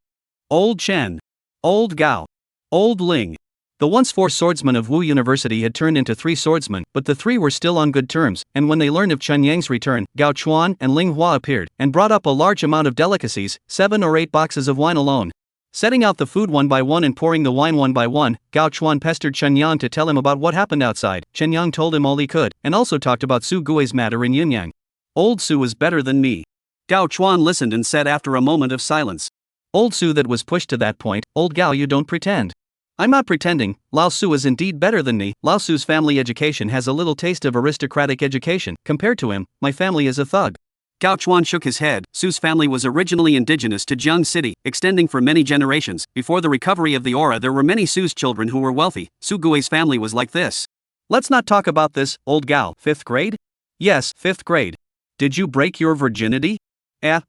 Old Chen. Old Gao. Old Ling. The once 4 swordsmen of Wu University had turned into 3 swordsmen, but the 3 were still on good terms, and when they learned of Chen Yang's return, Gao Chuan and Ling Hua appeared, and brought up a large amount of delicacies, 7 or 8 boxes of wine alone. Setting out the food one by one and pouring the wine one by one, Gao Chuan pestered Chen Yang to tell him about what happened outside. Chen Yang told him all he could, and also talked about Su Gui's matter in Yunyang. Old Su is better than me. Gao Chuan listened and said after a moment of silence. Old Su that was pushed to that point, old Gao you don't pretend. I'm not pretending, Lao Su is indeed better than me. Lao Su's family education has a little taste of aristocratic education. Compared to him, my family is a thug. Gao Chuan shook his head. Su's family was originally indigenous to Jiang City, extending for many generations. Before the recovery of the aura there were many Su's children who were wealthy. Su Gui's family was like this. Let's not talk about this, old Gao. 5th grade? Yes, 5th grade. Did you break your virginity?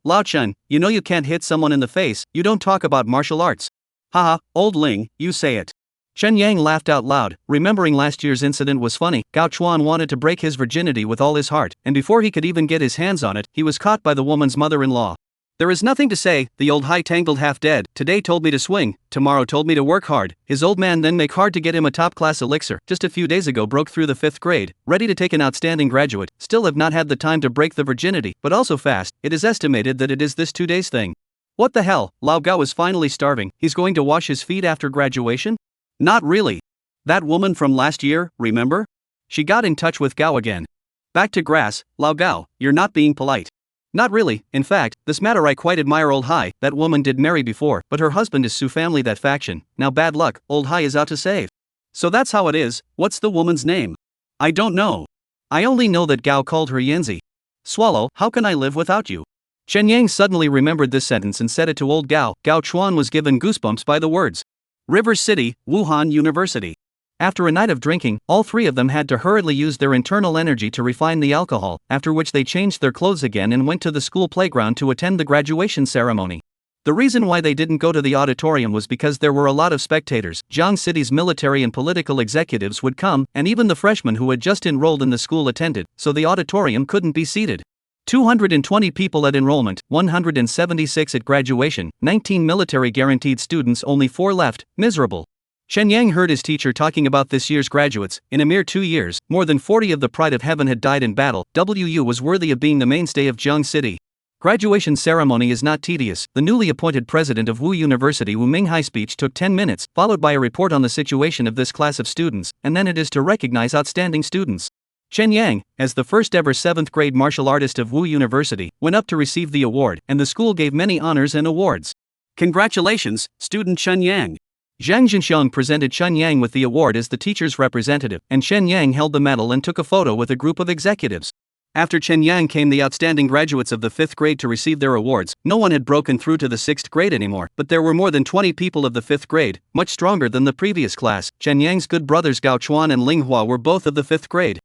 Lao Chen, you know you can't hit someone in the face, you don't talk about martial arts. Haha, old Ling, you say it. Chen Yang laughed out loud, remembering last year's incident was funny. Gao Chuan wanted to break his virginity with all his heart, and before he could even get his hands on it, he was caught by the woman's mother-in-law. There is nothing to say, the old high-tangled half-dead, today told me to swing, tomorrow told me to work hard, his old man then make hard to get him a top-class elixir, just a few days ago broke through the 5th grade, ready to take an outstanding graduate, still have not had the time to break the virginity, but also fast, it is estimated that it is this 2 days thing. What the hell, Lao Gao is finally starving, he's going to wash his feet after graduation? Not really. That woman from last year, remember? She got in touch with Gao again. Back to grass, Lao Gao, you're not being polite. Not really, in fact, this matter I quite admire old Hai, that woman did marry before, but her husband is Su family that faction, now bad luck, old Hai is out to save. So that's how it is, what's the woman's name? I don't know. I only know that Gao called her Yanzi. Swallow, how can I live without you? Chen Yang suddenly remembered this sentence and said it to old Gao. Gao Chuan was given goosebumps by the words. River City, Wuhan University. After a night of drinking, all 3 of them had to hurriedly use their internal energy to refine the alcohol, after which they changed their clothes again and went to the school playground to attend the graduation ceremony. The reason why they didn't go to the auditorium was because there were a lot of spectators. Jiang City's military and political executives would come, and even the freshmen who had just enrolled in the school attended, so the auditorium couldn't be seated. 220 people at enrollment, 176 at graduation, 19 military guaranteed students, only 4 left, miserable. Chen Yang heard his teacher talking about this year's graduates. In a mere 2 years, more than 40 of the pride of heaven had died in battle. WU was worthy of being the mainstay of Jiang City. Graduation ceremony is not tedious. The newly appointed president of Wu University Wu Minghai speech took 10 minutes, followed by a report on the situation of this class of students, and then it is to recognize outstanding students. Chen Yang, as the first ever 7th grade martial artist of Wu University, went up to receive the award, and the school gave many honors and awards. Congratulations, student Chen Yang. Zhang Jinxiang presented Chen Yang with the award as the teacher's representative, and Chen Yang held the medal and took a photo with a group of executives. After Chen Yang came the outstanding graduates of the 5th grade to receive their awards. No one had broken through to the 6th grade anymore, but there were more than 20 people of the 5th grade, much stronger than the previous class. Chen Yang's good brothers Gao Chuan and Ling Hua were both of the 5th grade.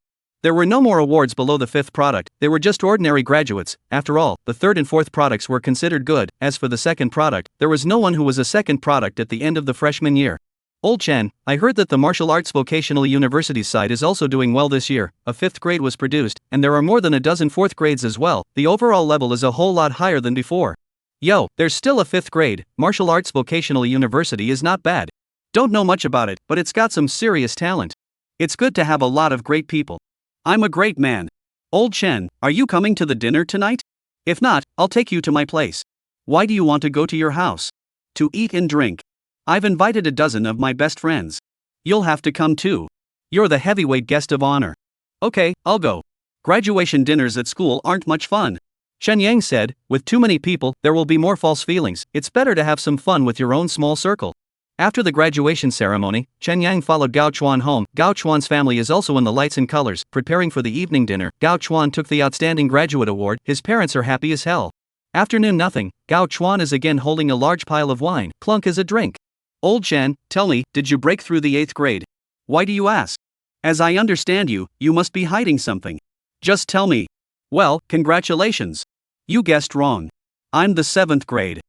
There were no more awards below the 5th product, they were just ordinary graduates. After all, the 3rd and 4th products were considered good. As for the 2nd product, there was no one who was a 2nd product at the end of the freshman year. Old Chen, I heard that the Martial Arts Vocational University side is also doing well this year. A 5th grade was produced, and there are more than a dozen 4th grades as well. The overall level is a whole lot higher than before. Yo, there's still a 5th grade. Martial Arts Vocational University is not bad. Don't know much about it, but it's got some serious talent. It's good to have a lot of great people. I'm a great man. Old Chen, are you coming to the dinner tonight? If not, I'll take you to my place. Why do you want to go to your house? To eat and drink. I've invited a dozen of my best friends. You'll have to come too. You're the heavyweight guest of honor. Okay, I'll go. Graduation dinners at school aren't much fun. Chen Yang said, with too many people, there will be more false feelings. It's better to have some fun with your own small circle. After the graduation ceremony, Chen Yang followed Gao Chuan home. Gao Chuan's family is also in the lights and colors, preparing for the evening dinner. Gao Chuan took the Outstanding Graduate Award. His parents are happy as hell. Afternoon nothing, Gao Chuan is again holding a large pile of wine. Clunk as a drink. Old Chen, tell me, did you break through the 8th grade? Why do you ask? As I understand you, you must be hiding something. Just tell me. Well, congratulations. You guessed wrong. I'm the 7th grade.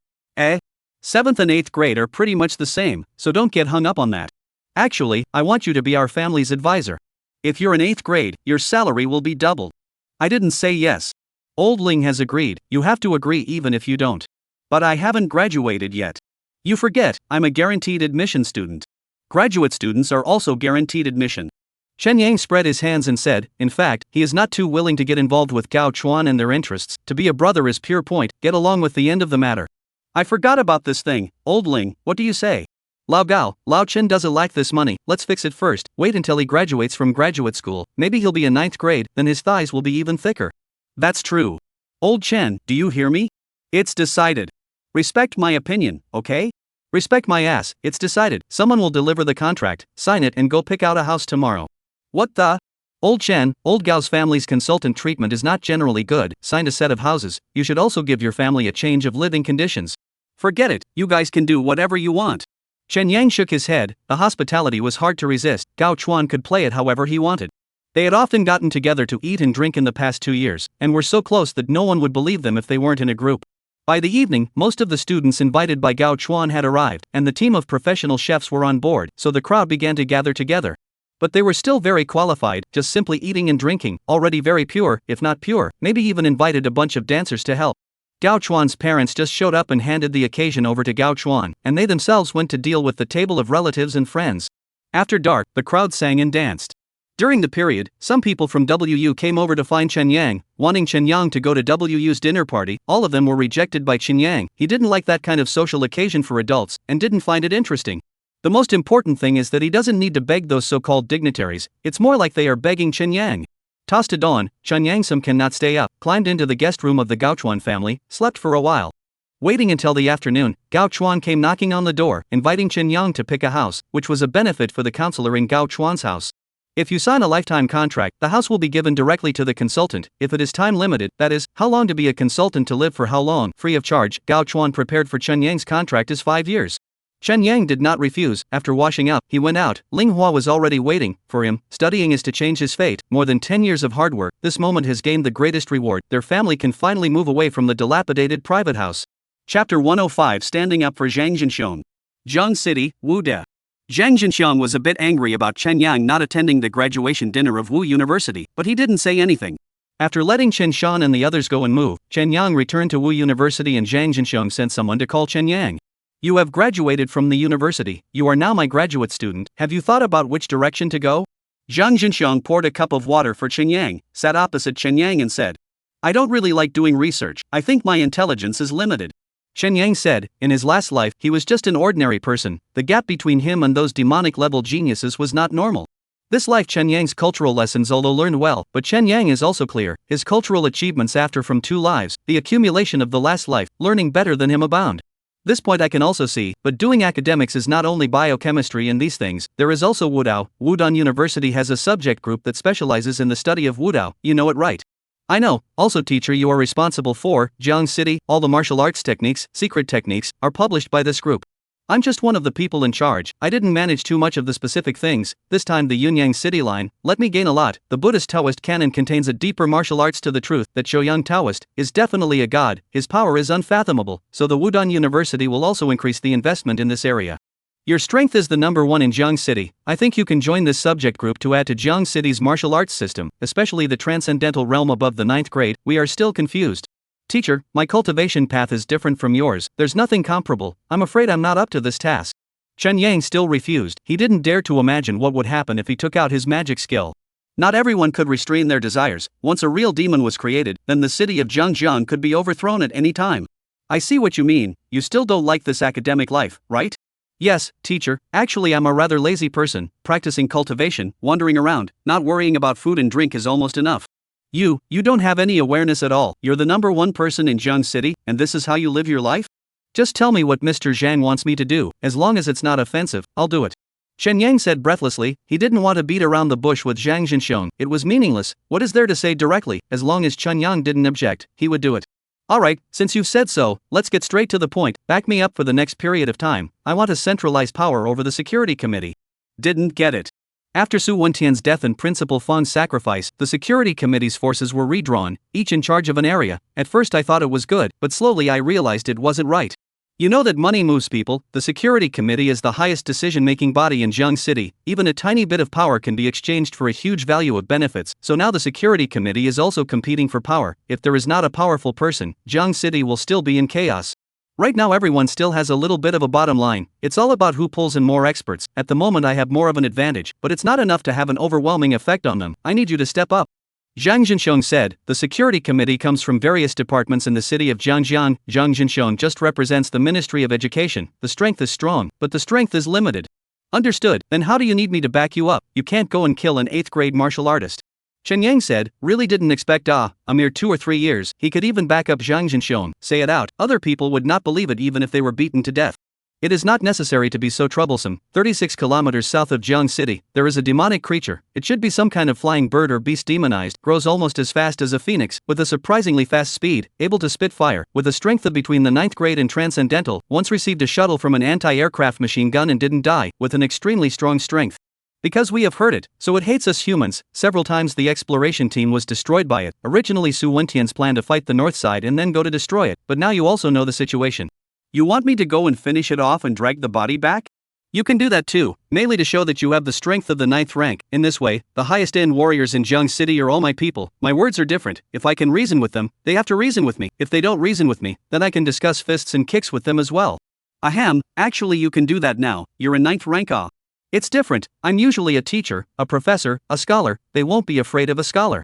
7th and 8th grade are pretty much the same, so don't get hung up on that. Actually, I want you to be our family's advisor. If you're in 8th grade, your salary will be doubled. I didn't say yes. Old Ling has agreed. You have to agree even if you don't. But I haven't graduated yet. You forget, I'm a guaranteed admission student. Graduate students are also guaranteed admission. Chen Yang spread his hands and said, in fact, he is not too willing to get involved with Gao Chuan and their interests. To be a brother is pure point, get along with the end of the matter. I forgot about this thing, old Ling, what do you say? Lao Gao, Lao Chen doesn't lack this money, let's fix it first, wait until he graduates from graduate school, maybe he'll be in 9th grade, then his thighs will be even thicker. That's true. Old Chen, do you hear me? It's decided. Respect my opinion, okay? Respect my ass, it's decided, someone will deliver the contract, sign it and go pick out a house tomorrow. What the? Old Chen, old Gao's family's consultant treatment is not generally good, signed a set of houses, you should also give your family a change of living conditions. Forget it, you guys can do whatever you want. Chen Yang shook his head, the hospitality was hard to resist, Gao Chuan could play it however he wanted. They had often gotten together to eat and drink in the past 2 years, and were so close that no one would believe them if they weren't in a group. By the evening, most of the students invited by Gao Chuan had arrived, and the team of professional chefs were on board, so the crowd began to gather together. But they were still very qualified, just simply eating and drinking, already very pure, if not pure, maybe even invited a bunch of dancers to help. Gao Chuan's parents just showed up and handed the occasion over to Gao Chuan, and they themselves went to deal with the table of relatives and friends. After dark, the crowd sang and danced. During the period, some people from WU came over to find Chen Yang, wanting Chen Yang to go to WU's dinner party. All of them were rejected by Chen Yang. He didn't like that kind of social occasion for adults, and didn't find it interesting. The most important thing is that he doesn't need to beg those so-called dignitaries, it's more like they are begging Chen Yang. Tossed to dawn, Chen Yang some cannot stay up, climbed into the guest room of the Gao Chuan family, slept for a while. Waiting until the afternoon, Gao Chuan came knocking on the door, inviting Chen Yang to pick a house, which was a benefit for the counselor in Gao Chuan's house. If you sign a lifetime contract, the house will be given directly to the consultant. If it is time limited, that is, how long to be a consultant to live for how long, free of charge, Gao Chuan prepared for Chen Yang's contract is 5 years. Chen Yang did not refuse. After washing up, he went out. Ling Hua was already waiting for him. Studying is to change his fate. More than 10 years of hard work, this moment has gained the greatest reward. Their family can finally move away from the dilapidated private house. Chapter 105 Standing Up for Zhang Zhenxiong. Jiang City, Wuda. Zhang Zhenxiong was a bit angry about Chen Yang not attending the graduation dinner of Wu University, but he didn't say anything. After letting Chen Shan and the others go and move, Chen Yang returned to Wu University and Zhang Zhenxiong sent someone to call Chen Yang. You have graduated from the university, you are now my graduate student, have you thought about which direction to go? Zhang Zhenxiong poured a cup of water for Chen Yang, sat opposite Chen Yang and said, I don't really like doing research, I think my intelligence is limited. Chen Yang said, in his last life, he was just an ordinary person, the gap between him and those demonic-level geniuses was not normal. This life Chen Yang's cultural lessons although learned well, but Chen Yang is also clear, his cultural achievements after from 2 lives, the accumulation of the last life, learning better than him abound. This point I can also see, but doing academics is not only biochemistry and these things, there is also Wudao. Wudong University has a subject group that specializes in the study of Wudao, you know it right. I know, also teacher you are responsible for, Jiang City, all the martial arts techniques, secret techniques, are published by this group. I'm just one of the people in charge, I didn't manage too much of the specific things, this time the Yunyang City line, let me gain a lot. The Buddhist Taoist canon contains a deeper martial arts to the truth that Shouyang Taoist is definitely a god, his power is unfathomable, so the Wudong University will also increase the investment in this area. Your strength is the number 1 in Jiang City, I think you can join this subject group to add to Jiang City's martial arts system, especially the transcendental realm above the 9th grade, we are still confused. Teacher, my cultivation path is different from yours, there's nothing comparable, I'm afraid I'm not up to this task. Chen Yang still refused, he didn't dare to imagine what would happen if he took out his magic skill. Not everyone could restrain their desires, once a real demon was created, then the city of Zhangjiang could be overthrown at any time. I see what you mean, you still don't like this academic life, right? Yes, teacher, actually I'm a rather lazy person, practicing cultivation, wandering around, not worrying about food and drink is almost enough. You don't have any awareness at all, you're the number 1 person in Jiang City, and this is how you live your life? Just tell me what Mr. Zhang wants me to do, as long as it's not offensive, I'll do it. Chen Yang said breathlessly, he didn't want to beat around the bush with Zhang Zhenxiong, it was meaningless, what is there to say directly, as long as Chen Yang didn't object, he would do it. Alright, since you've said so, let's get straight to the point, back me up for the next period of time, I want to centralize power over the security committee. Didn't get it. After Su Wentian's death and Principal Feng's sacrifice, the security committee's forces were redrawn, each in charge of an area. At first I thought it was good, but slowly I realized it wasn't right. You know that money moves people, the security committee is the highest decision-making body in Jiang City, even a tiny bit of power can be exchanged for a huge value of benefits, so now the security committee is also competing for power. If there is not a powerful person, Jiang City will still be in chaos. Right now everyone still has a little bit of a bottom line, it's all about who pulls in more experts. At the moment I have more of an advantage, but it's not enough to have an overwhelming effect on them. I need you to step up. Zhang Jinxiong said. The security committee comes from various departments in the city of Jiangjiang. Zhang Jinxiong just represents the Ministry of Education. The strength is strong, but the strength is limited. Understood. Then how do you need me to back you up? You can't go and kill an 8th grade martial artist. Chen Yang said, really didn't expect a mere 2 or 3 years, he could even back up Zhang Jinxiong. Say it out, other people would not believe it even if they were beaten to death. It is not necessary to be so troublesome. 36 kilometers south of Jiang City, there is a demonic creature. It should be some kind of flying bird or beast demonized, grows almost as fast as a phoenix, with a surprisingly fast speed, able to spit fire, with a strength of between the 9th grade and transcendental, once received a shuttle from an anti-aircraft machine gun and didn't die, with an extremely strong strength. Because we have heard it, so it hates us humans. Several times the exploration team was destroyed by it. Originally Su Wentian's plan to fight the north side and then go to destroy it, but now you also know the situation. You want me to go and finish it off and drag the body back? You can do that too, mainly to show that you have the strength of the 9th rank. In this way, the highest end warriors in Jiang City are all my people. My words are different. If I can reason with them, they have to reason with me. If they don't reason with me, then I can discuss fists and kicks with them as well. Ahem, actually you can do that now. You're a 9th rank. It's different. I'm usually a teacher, a professor, a scholar. They won't be afraid of a scholar.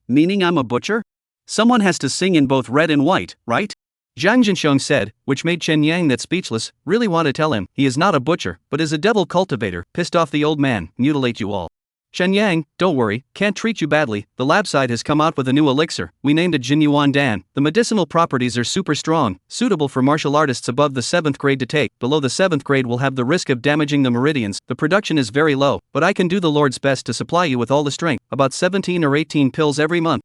Meaning I'm a butcher? Someone has to sing in both red and white, right? Zhang Jinxiong said, which made Chen Yang that speechless, really want to tell him, he is not a butcher, but is a devil cultivator, pissed off the old man, mutilate you all. Chen Yang, don't worry, can't treat you badly, the lab side has come out with a new elixir, we named it Jinyuan Dan. The medicinal properties are super strong, suitable for martial artists above the 7th grade to take, below the 7th grade will have the risk of damaging the meridians, the production is very low, but I can do the Lord's best to supply you with all the strength, about 17 or 18 pills every month.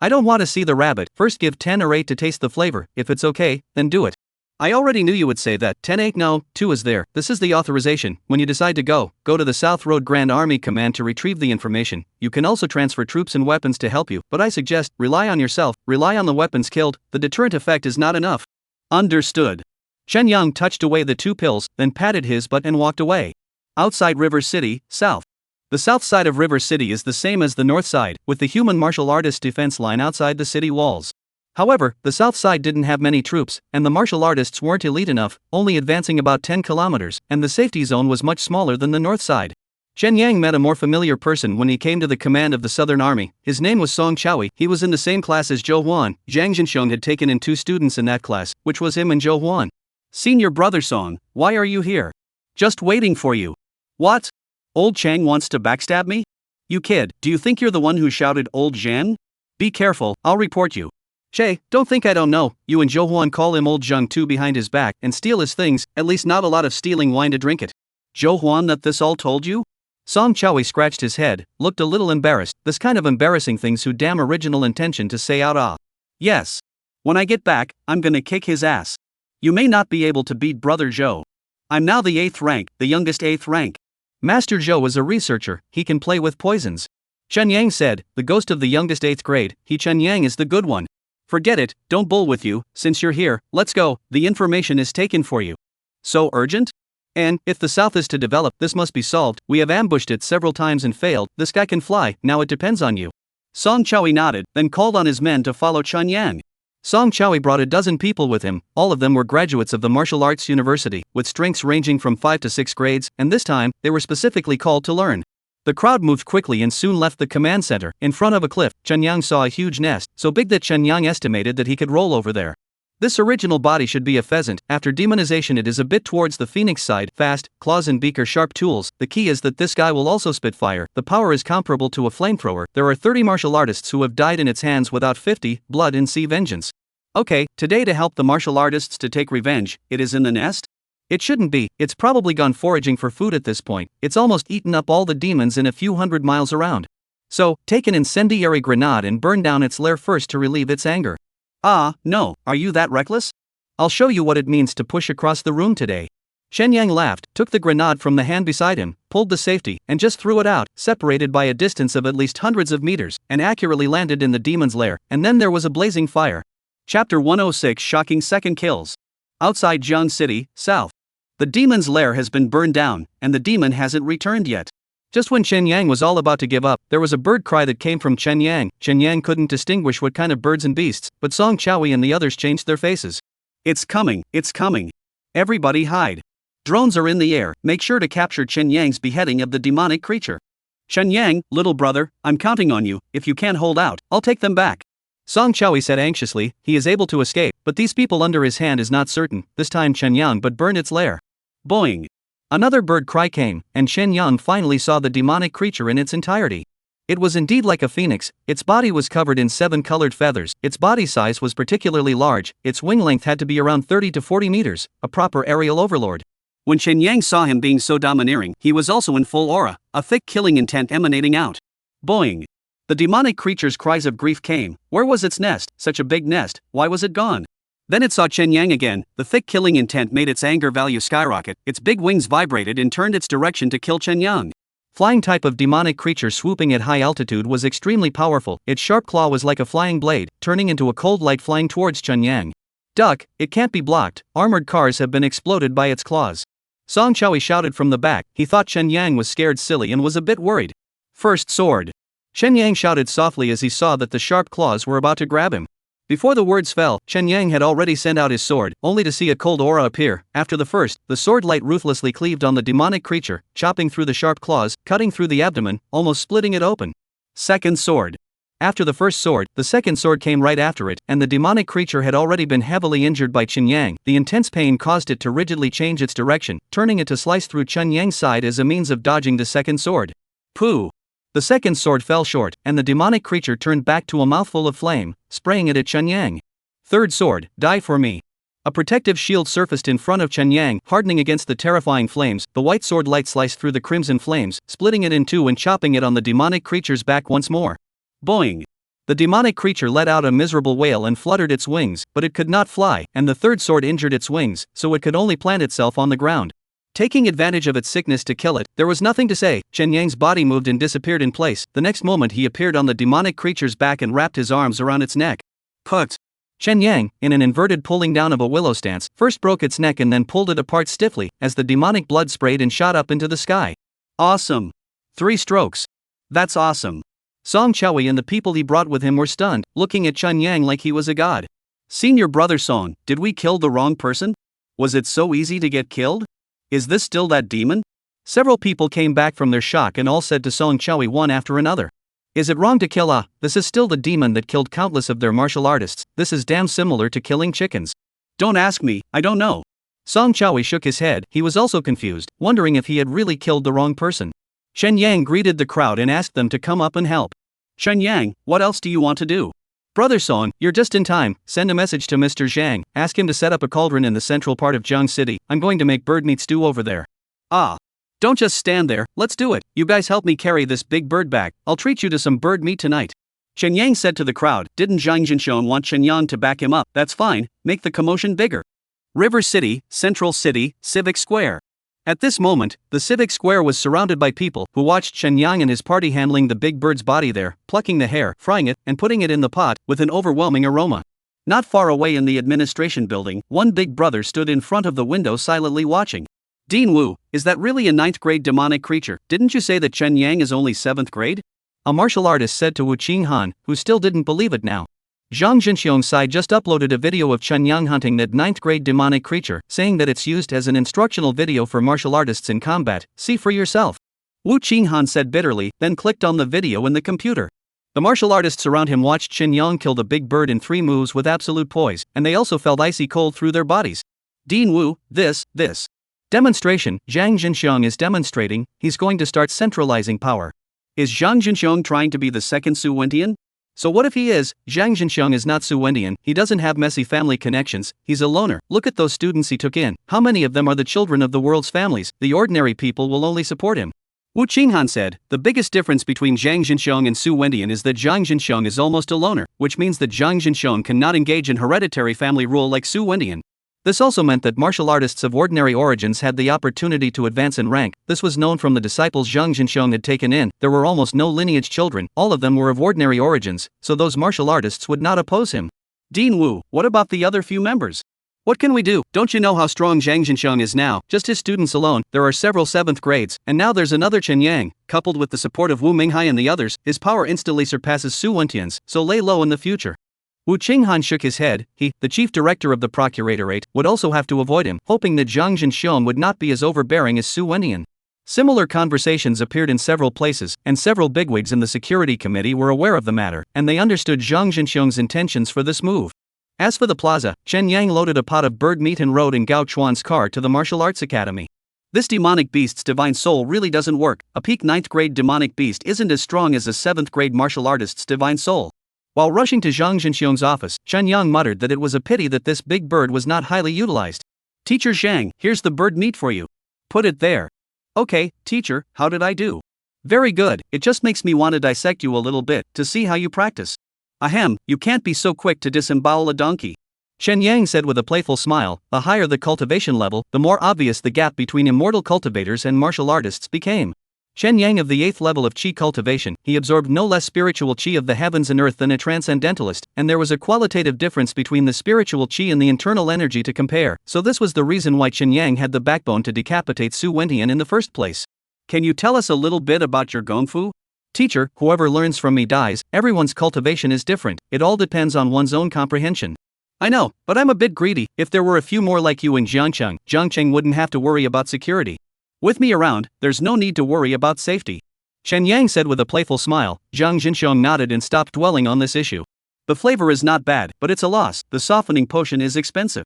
I don't want to see the rabbit, first give 10 or 8 to taste the flavor, if it's okay, then do it. I already knew you would say that. 10-8 no, 2 is there. This is the authorization. When you decide to go to the South Road Grand Army Command to retrieve the information. You can also transfer troops and weapons to help you, but I suggest, rely on yourself, rely on the weapons killed, the deterrent effect is not enough. Understood. Chen Yang touched away the 2 pills, then patted his butt and walked away. Outside River City, south. The south side of River City is the same as the north side, with the human martial artist defense line outside the city walls. However, the south side didn't have many troops, and the martial artists weren't elite enough, only advancing about 10 kilometers, and the safety zone was much smaller than the north side. Chen Yang met a more familiar person when he came to the command of the Southern Army. His name was Song Chowie. He was in the same class as Zhou Huan. Zhang Jinxiong had taken in 2 students in that class, which was him and Zhou Huan. Senior brother Song, why are you here? Just waiting for you. What? Old Chang wants to backstab me? You kid, do you think you're the one who shouted Old Zhang? Be careful, I'll report you. Che, don't think I don't know, you and Zhou Huan call him Old Zhang too behind his back and steal his things, at least not a lot of stealing wine to drink it. Zhou Huan that this all told you? Song Chowie scratched his head, looked a little embarrassed, this kind of embarrassing things who damn original intention to say out Yes. When I get back, I'm gonna kick his ass. You may not be able to beat Brother Zhou. I'm now the 8th rank, the youngest 8th rank. Master Zhou is a researcher, he can play with poisons. Chen Yang said, the ghost of the youngest 8th grade, Chen Yang is the good one. Forget it, don't bull with you, since you're here, let's go, the information is taken for you. So urgent? And, if the South is to develop, this must be solved, we have ambushed it several times and failed, this guy can fly, now it depends on you. Song Chowie nodded, then called on his men to follow Chen Yang. Song Chowie brought a dozen people with him, all of them were graduates of the Martial Arts University, with strengths ranging from 5 to 6 grades, and this time, they were specifically called to learn. The crowd moved quickly and soon left the command center. In front of a cliff, Chen Yang saw a huge nest, so big that Chen Yang estimated that he could roll over there. This original body should be a pheasant. After demonization it is a bit towards the phoenix side, fast, claws and beak are sharp tools. The key is that this guy will also spit fire. The power is comparable to a flamethrower. There are 30 martial artists who have died in its hands without 50, blood and see vengeance. Okay, today to help the martial artists to take revenge, it is in the nest? It shouldn't be, it's probably gone foraging for food at this point, it's almost eaten up all the demons in a few hundred miles around. So, take an incendiary grenade and burn down its lair first to relieve its anger. No, are you that reckless? I'll show you what it means to push across the room today. Chen Yang laughed, took the grenade from the hand beside him, pulled the safety, and just threw it out, separated by a distance of at least hundreds of meters, and accurately landed in the demon's lair, and then there was a blazing fire. Chapter 106 Shocking Second Kills. Outside Jiang City, south. The demon's lair has been burned down, and the demon hasn't returned yet. Just when Chen Yang was all about to give up, there was a bird cry that came from Chen Yang. Chen Yang couldn't distinguish what kind of birds and beasts, but Song Chowie and the others changed their faces. It's coming, it's coming. Everybody hide. Drones are in the air, make sure to capture Chen Yang's beheading of the demonic creature. Chen Yang, little brother, I'm counting on you, if you can't hold out, I'll take them back. Song Chowie said anxiously, he is able to escape, but these people under his hand is not certain, this time Chen Yang but burned its lair. Boing. Another bird cry came, and Chen Yang finally saw the demonic creature in its entirety. It was indeed like a phoenix, its body was covered in 7 colored feathers, its body size was particularly large, its wing length had to be around 30 to 40 meters, a proper aerial overlord. When Chen Yang saw him being so domineering, he was also in full aura, a thick killing intent emanating out. Boing. The demonic creature's cries of grief came. Where was its nest? Such a big nest, why was it gone? Then it saw Chen Yang again, the thick killing intent made its anger value skyrocket, its big wings vibrated and turned its direction to kill Chen Yang. Flying type of demonic creature swooping at high altitude was extremely powerful, its sharp claw was like a flying blade, turning into a cold light flying towards Chen Yang. Duck, it can't be blocked, armored cars have been exploded by its claws. Song Chowie shouted from the back, he thought Chen Yang was scared silly and was a bit worried. First sword. Chen Yang shouted softly as he saw that the sharp claws were about to grab him. Before the words fell, Chen Yang had already sent out his sword, only to see a cold aura appear. After the first, the sword light ruthlessly cleaved on the demonic creature, chopping through the sharp claws, cutting through the abdomen, almost splitting it open. Second sword. After the first sword, the second sword came right after it, and the demonic creature had already been heavily injured by Chen Yang. The intense pain caused it to rigidly change its direction, turning it to slice through Chen Yang's side as a means of dodging the second sword. Pooh! The second sword fell short, and the demonic creature turned back to a mouthful of flame, spraying it at Chen Yang. Third sword, die for me. A protective shield surfaced in front of Chen Yang, hardening against the terrifying flames. The white sword light sliced through the crimson flames, splitting it in two and chopping it on the demonic creature's back once more. Boing! The demonic creature let out a miserable wail and fluttered its wings, but it could not fly, and the third sword injured its wings, so it could only plant itself on the ground. Taking advantage of its sickness to kill it, there was nothing to say. Chen Yang's body moved and disappeared in place. The next moment he appeared on the demonic creature's back and wrapped his arms around its neck. Put! Chen Yang, in an inverted pulling down of a willow stance, first broke its neck and then pulled it apart stiffly, as the demonic blood sprayed and shot up into the sky. Awesome! 3 strokes. That's awesome. Song Chowie and the people he brought with him were stunned, looking at Chen Yang like he was a god. Senior brother Song, did we kill the wrong person? Was it so easy to get killed? Is this still that demon? Several people came back from their shock and all said to Song Chowie one after another. Is it wrong to kill this is still the demon that killed countless of their martial artists, this is damn similar to killing chickens. Don't ask me, I don't know. Song Chowie shook his head, he was also confused, wondering if he had really killed the wrong person. Chen Yang greeted the crowd and asked them to come up and help. Chen Yang, what else do you want to do? Brother Song, you're just in time, send a message to Mr. Zhang, ask him to set up a cauldron in the central part of Jiang City, I'm going to make bird meat stew over there. Ah. Don't just stand there, let's do it, you guys help me carry this big bird back, I'll treat you to some bird meat tonight. Chen Yang said to the crowd, didn't Zhang Jinxiong want Chen Yang to back him up? That's fine, make the commotion bigger. River City, Central City, Civic Square. At this moment, the civic square was surrounded by people who watched Chen Yang and his party handling the big bird's body there, plucking the hair, frying it, and putting it in the pot, with an overwhelming aroma. Not far away in the administration building, one big brother stood in front of the window silently watching. Dean Wu, is that really a 9th grade demonic creature? Didn't you say that Chen Yang is only 7th grade? A martial artist said to Wu Qinghan, who still didn't believe it now. Zhang Jinxiong's side just uploaded a video of Chen Yang hunting that 9th grade demonic creature, saying that it's used as an instructional video for martial artists in combat, see for yourself. Wu Qinghan said bitterly, then clicked on the video in the computer. The martial artists around him watched Chen Yang kill the big bird in 3 moves with absolute poise, and they also felt icy cold through their bodies. Dean Wu, this. Demonstration, Zhang Jinxiong is demonstrating, he's going to start centralizing power. Is Zhang Jinxiong trying to be the second Su Wendian? So what if he is? Zhang Jinxiong is not Su Wendian, he doesn't have messy family connections, he's a loner. Look at those students he took in, how many of them are the children of the world's families? The ordinary people will only support him. Wu Qinghan said, the biggest difference between Zhang Jinxiong and Su Wendian is that Zhang Jinxiong is almost a loner, which means that Zhang Jinxiong cannot engage in hereditary family rule like Su Wendian. This also meant that martial artists of ordinary origins had the opportunity to advance in rank. This was known from the disciples Zhang Jinxiong had taken in. There were almost no lineage children, all of them were of ordinary origins, so those martial artists would not oppose him. Dean Wu, what about the other few members? What can we do? Don't you know how strong Zhang Jinxiong is now? Just his students alone, there are several 7th grades, and now there's another Chen Yang. Coupled with the support of Wu Minghai and the others, his power instantly surpasses Su Wentian's, so lay low in the future. Wu Qinghan shook his head. He, the chief director of the procuratorate, would also have to avoid him, hoping that Zhang Zhenxiong would not be as overbearing as Su Wendian. Similar conversations appeared in several places, and several bigwigs in the security committee were aware of the matter, and they understood Zhang Zhenxiong's intentions for this move. As for the plaza, Chen Yang loaded a pot of bird meat and rode in Gao Chuan's car to the martial arts academy. This demonic beast's divine soul really doesn't work. A peak 9th grade demonic beast isn't as strong as a 7th grade martial artist's divine soul. While rushing to Zhang Zhenxiong's office, Chen Yang muttered that it was a pity that this big bird was not highly utilized. Teacher Zhang, here's the bird meat for you. Put it there. Okay, teacher, how did I do? Very good, it just makes me want to dissect you a little bit, to see how you practice. Ahem, you can't be so quick to disembowel a donkey. Chen Yang said with a playful smile. The higher the cultivation level, the more obvious the gap between immortal cultivators and martial artists became. Chen Yang of the 8th level of Qi cultivation, he absorbed no less spiritual Qi of the heavens and earth than a transcendentalist, and there was a qualitative difference between the spiritual Qi and the internal energy to compare, so this was the reason why Chen Yang had the backbone to decapitate Su Wendian in the first place. Can you tell us a little bit about your gongfu? Teacher, whoever learns from me dies. Everyone's cultivation is different, it all depends on one's own comprehension. I know, but I'm a bit greedy. If there were a few more like you in Jiangcheng wouldn't have to worry about security. With me around, there's no need to worry about safety. Chen Yang said with a playful smile. Zhang Zhenxiong nodded and stopped dwelling on this issue. The flavor is not bad, but it's a loss. The softening potion is expensive.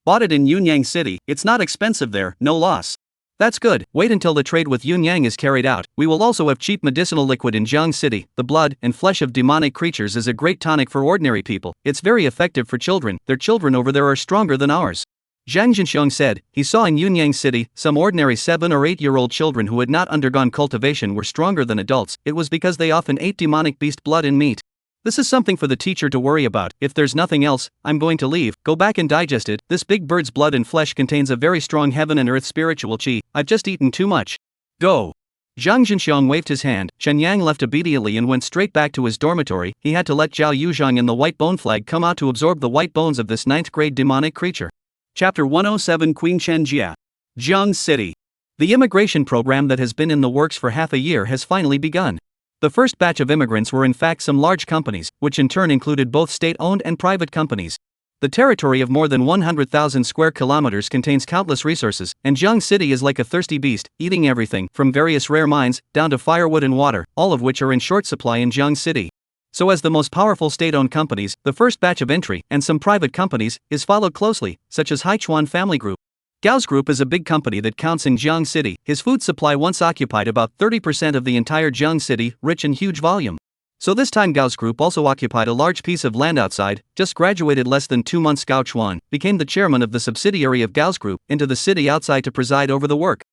Bought it in Yunyang City, it's not expensive there, no loss. That's good, wait until the trade with Yunyang is carried out. We will also have cheap medicinal liquid in Jiang City. The blood and flesh of demonic creatures is a great tonic for ordinary people. It's very effective for children, their children over there are stronger than ours. Zhang Zhenxiong said. He saw in Yunyang City, some ordinary 7 or 8-year-old children who had not undergone cultivation were stronger than adults. It was because they often ate demonic beast blood and meat. This is something for the teacher to worry about. If there's nothing else, I'm going to leave. Go back and digest it. This big bird's blood and flesh contains a very strong heaven and earth spiritual Qi. I've just eaten too much. Go. Zhang Zhenxiong waved his hand. Chen Yang left obediently and went straight back to his dormitory. He had to let Zhao Yuzhang and the white bone flag come out to absorb the white bones of this 9th grade demonic creature. Chapter 107 Queen Chen Jia. Jiang City. The immigration program that has been in the works for half a year has finally begun. The first batch of immigrants were in fact some large companies, which in turn included both state-owned and private companies. The territory of more than 100,000 square kilometers contains countless resources, and Jiang City is like a thirsty beast, eating everything from various rare mines down to firewood and water, all of which are in short supply in Jiang City. So as the most powerful state-owned companies, the first batch of entry, and some private companies, is followed closely, such as Haichuan Family Group. Gao's Group is a big company that counts in Jiang City. His food supply once occupied about 30% of the entire Jiang City, rich in huge volume. So this time Gao's Group also occupied a large piece of land outside. Just graduated less than 2 months, Gao Chuan became the chairman of the subsidiary of Gao's Group, into the city outside to preside over the work.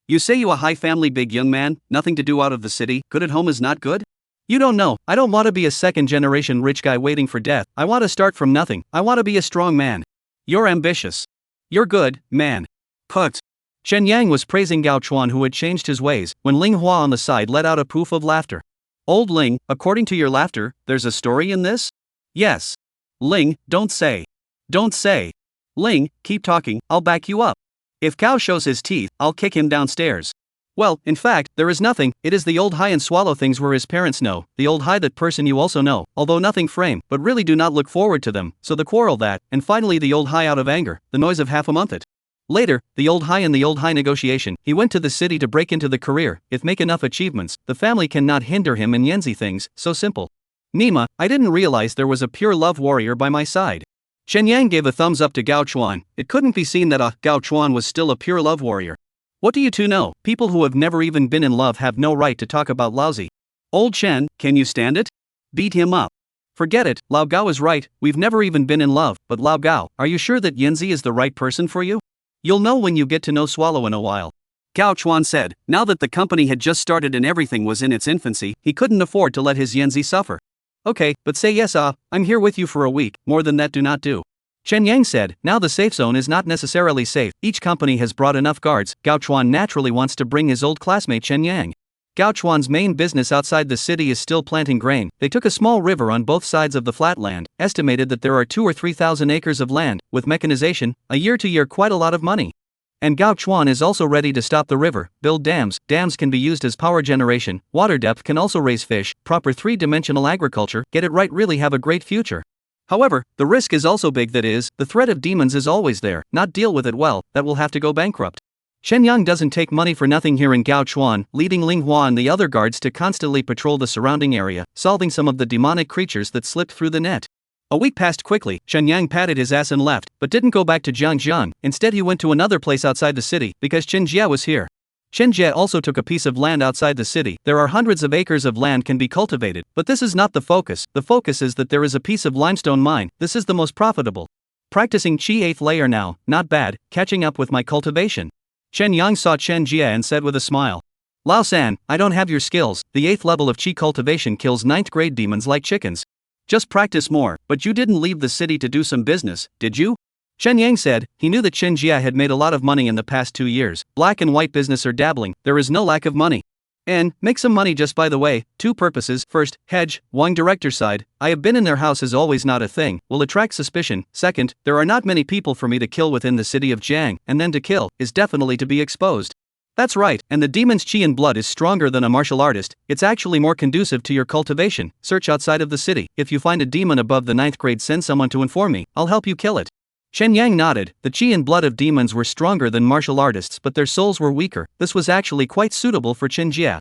You say you a high family big young man, nothing to do out of the city, good at home is not good? You don't know, I don't want to be a second-generation rich guy waiting for death. I want to start from nothing. I want to be a strong man. You're ambitious. You're good, man. Put. Chen Yang was praising Gao Chuan, who had changed his ways, when Ling Hua on the side let out a poof of laughter. Old Ling, according to your laughter, there's a story in this? Yes. Ling, don't say. Don't say. Ling, keep talking, I'll back you up. If Gao shows his teeth, I'll kick him downstairs. Well, in fact, there is nothing. It is the old high and swallow things where his parents know. The old high that person you also know, although nothing frame, but really do not look forward to them, so the quarrel that, and finally the old high out of anger, the noise of half a month it. Later, the old high and the old high negotiation. He went to the city to break into the career. If make enough achievements, the family cannot hinder him in Yenzi things, so simple. Nima, I didn't realize there was a pure love warrior by my side. Chen Yang gave a thumbs up to Gao Chuan. It couldn't be seen that Gao Chuan was still a pure love warrior. What do you two know? People who have never even been in love have no right to talk about lousy. Old Chen, can you stand it? Beat him up. Forget it, Lao Gao is right, we've never even been in love, but Lao Gao, are you sure that Yenzi is the right person for you? You'll know when you get to know Swallow in a while. Gao Chuan said. Now that the company had just started and everything was in its infancy, he couldn't afford to let his Yenzi suffer. Okay, but say yes, I'm here with you for a week, more than that do not do. Chen Yang said. Now the safe zone is not necessarily safe, each company has brought enough guards. Gao Chuan naturally wants to bring his old classmate Chen Yang. Gao Chuan's main business outside the city is still planting grain. They took a small river on both sides of the flat land, estimated that there are 2,000 or 3,000 acres of land, with mechanization, a year to year quite a lot of money. And Gao Chuan is also ready to stop the river, build dams. Dams can be used as power generation, water depth can also raise fish, proper 3-dimensional agriculture, get it right, really have a great future. However, the risk is also big, that is, the threat of demons is always there, not deal with it well, that will have to go bankrupt. Chen Yang doesn't take money for nothing here in Gaochuan, leading Ling Hua and the other guards to constantly patrol the surrounding area, solving some of the demonic creatures that slipped through the net. A week passed quickly. Chen Yang patted his ass and left, but didn't go back to Jiangjiang. Instead he went to another place outside the city, because Chen Jie was here. Chen Jie also took a piece of land outside the city. There are hundreds of acres of land can be cultivated, but this is not the focus. The focus is that there is a piece of limestone mine. This is the most profitable. Practicing Qi 8th layer now, not bad, catching up with my cultivation. Chen Yang saw Chen Jie and said with a smile, Lao San, I don't have your skills. The 8th level of Qi cultivation kills 9th grade demons like chickens. Just practice more. But you didn't leave the city to do some business, did you? Chen Yang said. He knew that Chen Jie had made a lot of money in the past 2 years. Black and white business are dabbling, there is no lack of money. And, make some money just by the way, 2 purposes. First, hedge, Wang director side, I have been in their house is always not a thing, will attract suspicion. Second, there are not many people for me to kill within the city of Jiang, and then to kill, is definitely to be exposed. That's right, and the demon's chi and blood is stronger than a martial artist, it's actually more conducive to your cultivation. Search outside of the city, if you find a demon above the 9th grade send someone to inform me, I'll help you kill it. Chen Yang nodded. The chi and blood of demons were stronger than martial artists, but their souls were weaker. This was actually quite suitable for Chen Jie.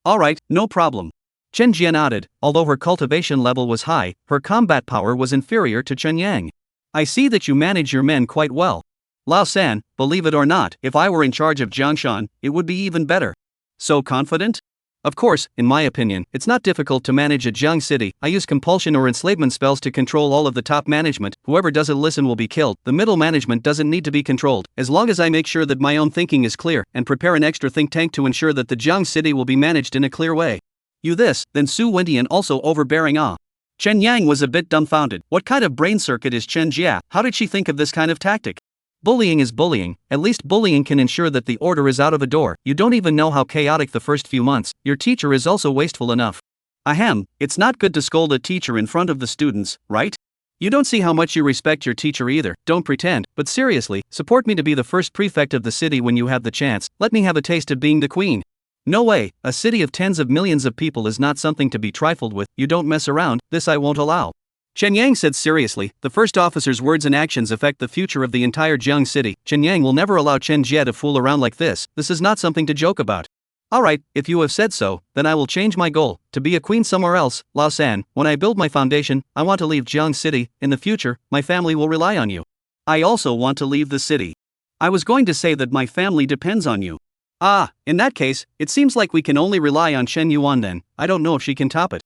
Alright, no problem. Chen Jie nodded. Although her cultivation level was high, her combat power was inferior to Chen Yang. I see that you manage your men quite well. Lao San, believe it or not, if I were in charge of Jiangshan, it would be even better. So confident? Of course, in my opinion, it's not difficult to manage a Jiang city. I use compulsion or enslavement spells to control all of the top management. Whoever doesn't listen will be killed. The middle management doesn't need to be controlled, as long as I make sure that my own thinking is clear, and prepare an extra think tank to ensure that the Jiang city will be managed in a clear way. You this, then Su Wendian also overbearing ah. Chen Yang was a bit dumbfounded. What kind of brain circuit is Chen Jie? How did she think of this kind of tactic? Bullying is bullying, at least bullying can ensure that the order is out of a door. You don't even know how chaotic the first few months. Your teacher is also wasteful enough. Ahem, it's not good to scold a teacher in front of the students, right? You don't see how much you respect your teacher either, don't pretend, but seriously, support me to be the first prefect of the city when you have the chance. Let me have a taste of being the queen. No way, a city of tens of millions of people is not something to be trifled with. You don't mess around, this I won't allow. Chen Yang said seriously. The first officer's words and actions affect the future of the entire Jiang city. Chen Yang will never allow Chen Jie to fool around like this. This is not something to joke about. Alright, if you have said so, then I will change my goal, to be a queen somewhere else. Lao San, when I build my foundation, I want to leave Jiang city. In the future, my family will rely on you. I also want to leave the city. I was going to say that my family depends on you. Ah, in that case, it seems like we can only rely on Shen Yuan then. I don't know if she can top it.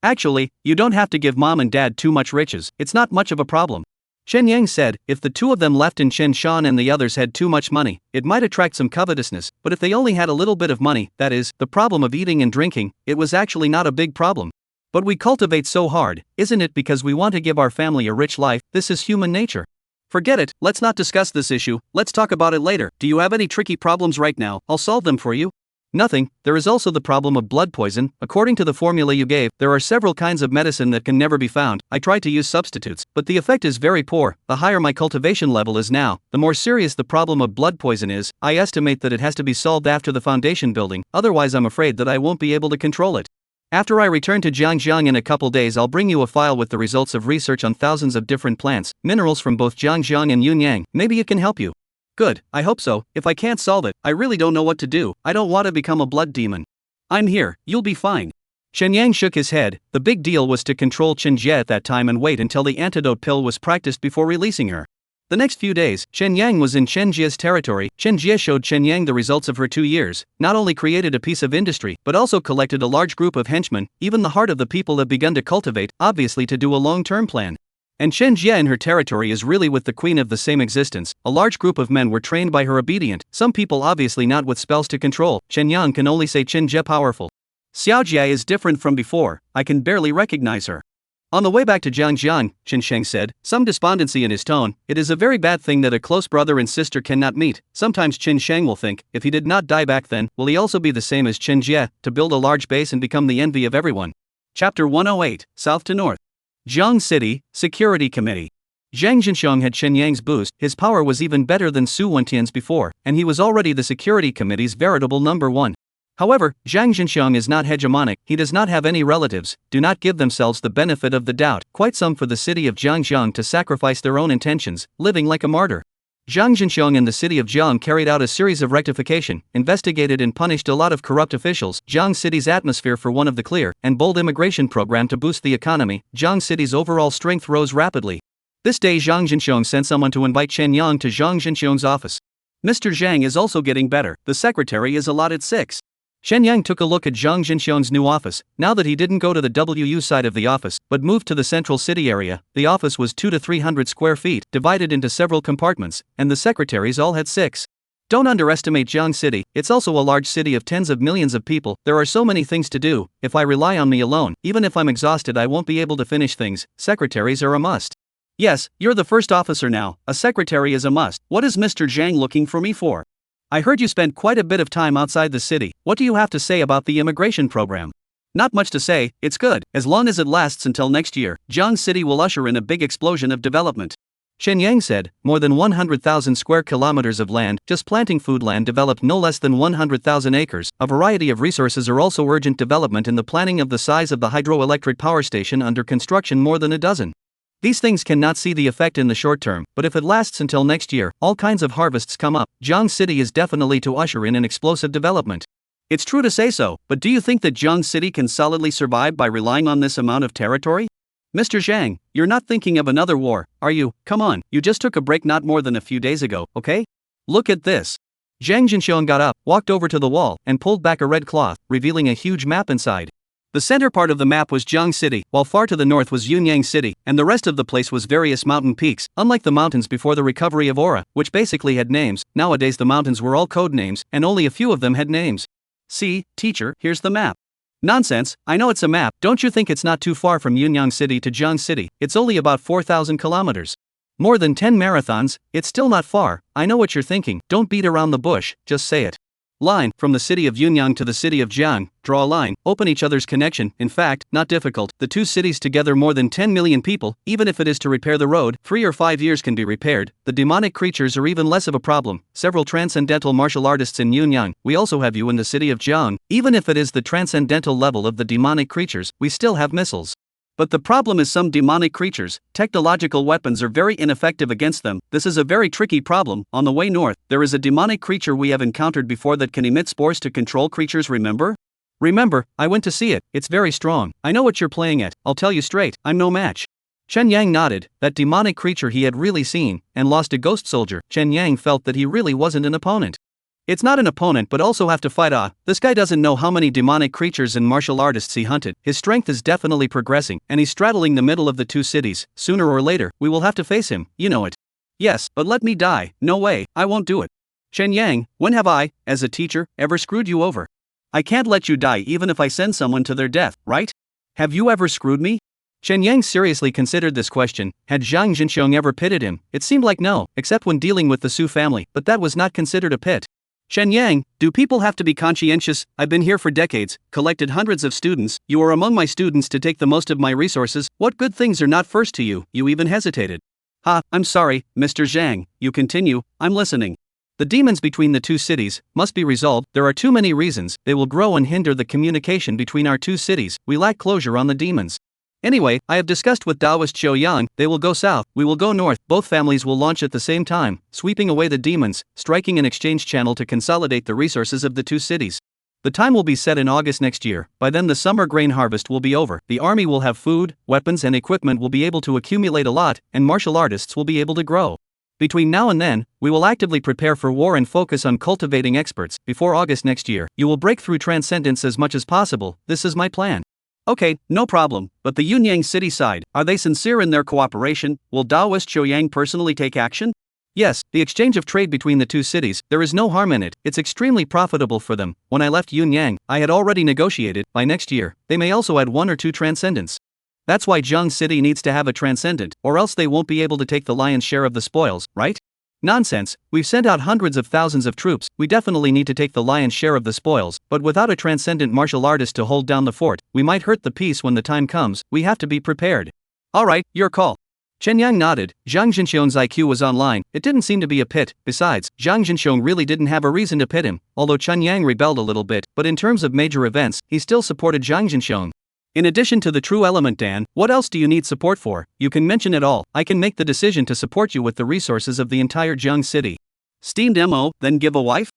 Actually, you don't have to give mom and dad too much riches, it's not much of a problem. Shen Yang said, if the two of them left and Chen Shan and the others had too much money, it might attract some covetousness, but if they only had a little bit of money, that is, the problem of eating and drinking, it was actually not a big problem. But we cultivate so hard, isn't it because we want to give our family a rich life? This is human nature. Forget it, let's not discuss this issue, let's talk about it later. Do you have any tricky problems right now? I'll solve them for you. Nothing. There is also the problem of blood poison. According to the formula you gave, there are several kinds of medicine that can never be found. I tried to use substitutes, but the effect is very poor. The higher my cultivation level is now, the more serious the problem of blood poison is. I estimate that it has to be solved after the foundation building, otherwise I'm afraid that I won't be able to control it. After I return to Jiangjiang in a couple days, I'll bring you a file with the results of research on thousands of different plants, minerals from both Jiangjiang and Yunyang. Maybe it can help you. Good, I hope so. If I can't solve it, I really don't know what to do. I don't want to become a blood demon. I'm here, you'll be fine. Shen Yang shook his head. The big deal was to control Chen Jie at that time and wait until the antidote pill was practiced before releasing her. The next few days, Chen Yang was in Chen Jie's territory. Chen Jie showed Chen Yang the results of her 2 years, not only created a piece of industry, but also collected a large group of henchmen, even the heart of the people have begun to cultivate, obviously to do a long-term plan. And Chen Jie in her territory is really with the queen of the same existence. A large group of men were trained by her obedient, some people obviously not with spells to control. Chen Yang can only say Chen Jie powerful. Xiao Jie is different from before, I can barely recognize her. On the way back to Jiangjiang, Chen Sheng said, some despondency in his tone. It is a very bad thing that a close brother and sister cannot meet. Sometimes Chen Sheng will think, if he did not die back then, will he also be the same as Chen Jie, to build a large base and become the envy of everyone. Chapter 108, South to North. Jiang City, Security Committee. Zhang Zhenxiong had Chen Yang's boost. His power was even better than Su Wentian's before, and he was already the Security Committee's veritable number one. However, Zhang Jinxiang is not hegemonic, he does not have any relatives, do not give themselves the benefit of the doubt, quite some for the city of Jiangxiang to sacrifice their own intentions, living like a martyr. Zhang Jinxiang and the city of Jiang carried out a series of rectification, investigated and punished a lot of corrupt officials. Jiang City's atmosphere for one of the clear and bold immigration program to boost the economy. Jiang City's overall strength rose rapidly. This day Zhang Jinxiang sent someone to invite Chen Yang to Zhang Jinxiang's office. Mr. Zhang is also getting better, the secretary is allotted 6. Chen Yang took a look at Zhang Jinxiang's new office. Now that he didn't go to the WU side of the office, but moved to the central city area, the office was 2 to 300 square feet, divided into several compartments, and the secretaries all had 6. Don't underestimate Jiang City, it's also a large city of tens of millions of people. There are so many things to do. If I rely on me alone, even if I'm exhausted, I won't be able to finish things. Secretaries are a must. Yes, you're the first officer now, a secretary is a must. What is Mr. Zhang looking for me for? I heard you spent quite a bit of time outside the city. What do you have to say about the immigration program? Not much to say, it's good. As long as it lasts until next year, Jiang City will usher in a big explosion of development. Chen Yang said, more than 100,000 square kilometers of land, just planting food land developed no less than 100,000 acres. A variety of resources are also urgent development in the planning of the size of the hydroelectric power station under construction, more than a dozen. These things cannot see the effect in the short term, but if it lasts until next year, all kinds of harvests come up. Jiang City is definitely to usher in an explosive development. It's true to say so, but do you think that Jiang City can solidly survive by relying on this amount of territory? Mr. Zhang, you're not thinking of another war, are you? Come on, you just took a break not more than a few days ago, okay? Look at this. Zhang Jinxiang got up, walked over to the wall, and pulled back a red cloth, revealing a huge map inside. The center part of the map was Jiang City, while far to the north was Yunyang City, and the rest of the place was various mountain peaks. Unlike the mountains before the recovery of Aura, which basically had names, nowadays the mountains were all code names, and only a few of them had names. See, teacher, here's the map. Nonsense, I know it's a map. Don't you think it's not too far from Yunyang City to Jiang City? It's only about 4,000 kilometers. More than 10 marathons, it's still not far. I know what you're thinking, don't beat around the bush, just say it. Line, from the city of Yunyang to the city of Jiang, draw a line, open each other's connection. In fact, not difficult, the two cities together more than 10 million people, even if it is to repair the road, 3 or 5 years can be repaired. The demonic creatures are even less of a problem, several transcendental martial artists in Yunyang. We also have you in the city of Jiang. Even if it is the transcendental level of the demonic creatures, we still have missiles. But the problem is some demonic creatures, technological weapons are very ineffective against them. This is a very tricky problem. On the way north, there is a demonic creature we have encountered before that can emit spores to control creatures, remember? Remember, I went to see it, it's very strong. I know what you're playing at, I'll tell you straight, I'm no match. Chen Yang nodded, that demonic creature he had really seen, and lost a ghost soldier. Chen Yang felt that he really wasn't an opponent. It's not an opponent but also have to fight. This guy doesn't know how many demonic creatures and martial artists he hunted. His strength is definitely progressing, and he's straddling the middle of the two cities. Sooner or later, we will have to face him, you know it. Yes, but let me die. No way, I won't do it. Chen Yang, when have I, as a teacher, ever screwed you over? I can't let you die even if I send someone to their death, right? Have you ever screwed me? Chen Yang seriously considered this question. Had Zhang Jinxiang ever pitted him? It seemed like no, except when dealing with the Su family, but that was not considered a pit. Chen Yang, do people have to be conscientious? I've been here for decades, collected hundreds of students, you are among my students to take the most of my resources. What good things are not first to you? You even hesitated. I'm sorry, Mr. Zhang, you continue, I'm listening. The demons between the two cities must be resolved. There are too many reasons, they will grow and hinder the communication between our two cities. We lack closure on the demons. Anyway, I have discussed with Taoist Qiu Yang, they will go south, we will go north, both families will launch at the same time, sweeping away the demons, striking an exchange channel to consolidate the resources of the two cities. The time will be set in August next year, by then the summer grain harvest will be over, the army will have food, weapons and equipment will be able to accumulate a lot, and martial artists will be able to grow. Between now and then, we will actively prepare for war and focus on cultivating experts. Before August next year, you will break through transcendence as much as possible, this is my plan. Okay, no problem, but the Yunyang City side, are they sincere in their cooperation? Will Taoist Qiu Yang personally take action? Yes, the exchange of trade between the two cities, there is no harm in it, it's extremely profitable for them. When I left Yunyang, I had already negotiated, by next year, they may also add 1 or 2 transcendents. That's why Jiang City needs to have a transcendent, or else they won't be able to take the lion's share of the spoils, right? Nonsense, we've sent out hundreds of thousands of troops, we definitely need to take the lion's share of the spoils, but without a transcendent martial artist to hold down the fort, we might hurt the peace when the time comes, we have to be prepared. Alright, your call. Chen Yang nodded. Zhang Jinxiong's IQ was online, it didn't seem to be a pit. Besides, Zhang Jinxiong really didn't have a reason to pit him, although Chen Yang rebelled a little bit, but in terms of major events, he still supported Zhang Jinxiong. In addition to the true element, Dan, what else do you need support for? You can mention it all. I can make the decision to support you with the resources of the entire Jiang city. Steamed MO, then give a wife?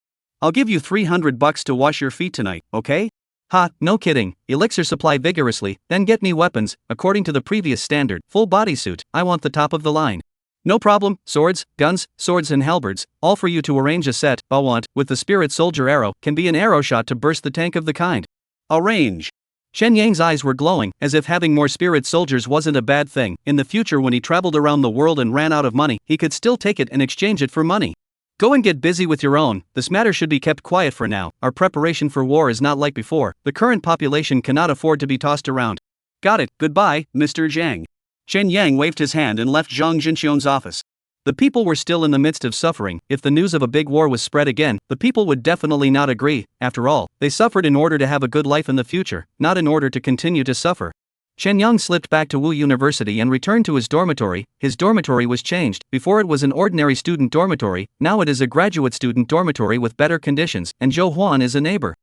I'll give you $300 to wash your feet tonight, okay? Ha, no kidding. Elixir supply vigorously, then get me weapons, according to the previous standard, full bodysuit. I want the top of the line. No problem, swords, guns, swords and halberds, all for you to arrange a set. I want, with the spirit soldier arrow, can be an arrow shot to burst the tank of the kind. Arrange. Chen Yang's eyes were glowing, as if having more spirit soldiers wasn't a bad thing. In the future, when he traveled around the world and ran out of money, he could still take it and exchange it for money. Go and get busy with your own. This matter should be kept quiet for now. Our preparation for war is not like before. The current population cannot afford to be tossed around. Got it, goodbye, Mr. Jiang. Chen Yang waved his hand and left Zhang Jinxiong's office. The people were still in the midst of suffering. If the news of a big war was spread again, the people would definitely not agree. After all, they suffered in order to have a good life in the future, not in order to continue to suffer. Chen Yang slipped back to Wu University and returned to his dormitory. His dormitory was changed. Before it was an ordinary student dormitory, now it is a graduate student dormitory with better conditions, and Zhou Huan is a neighbor.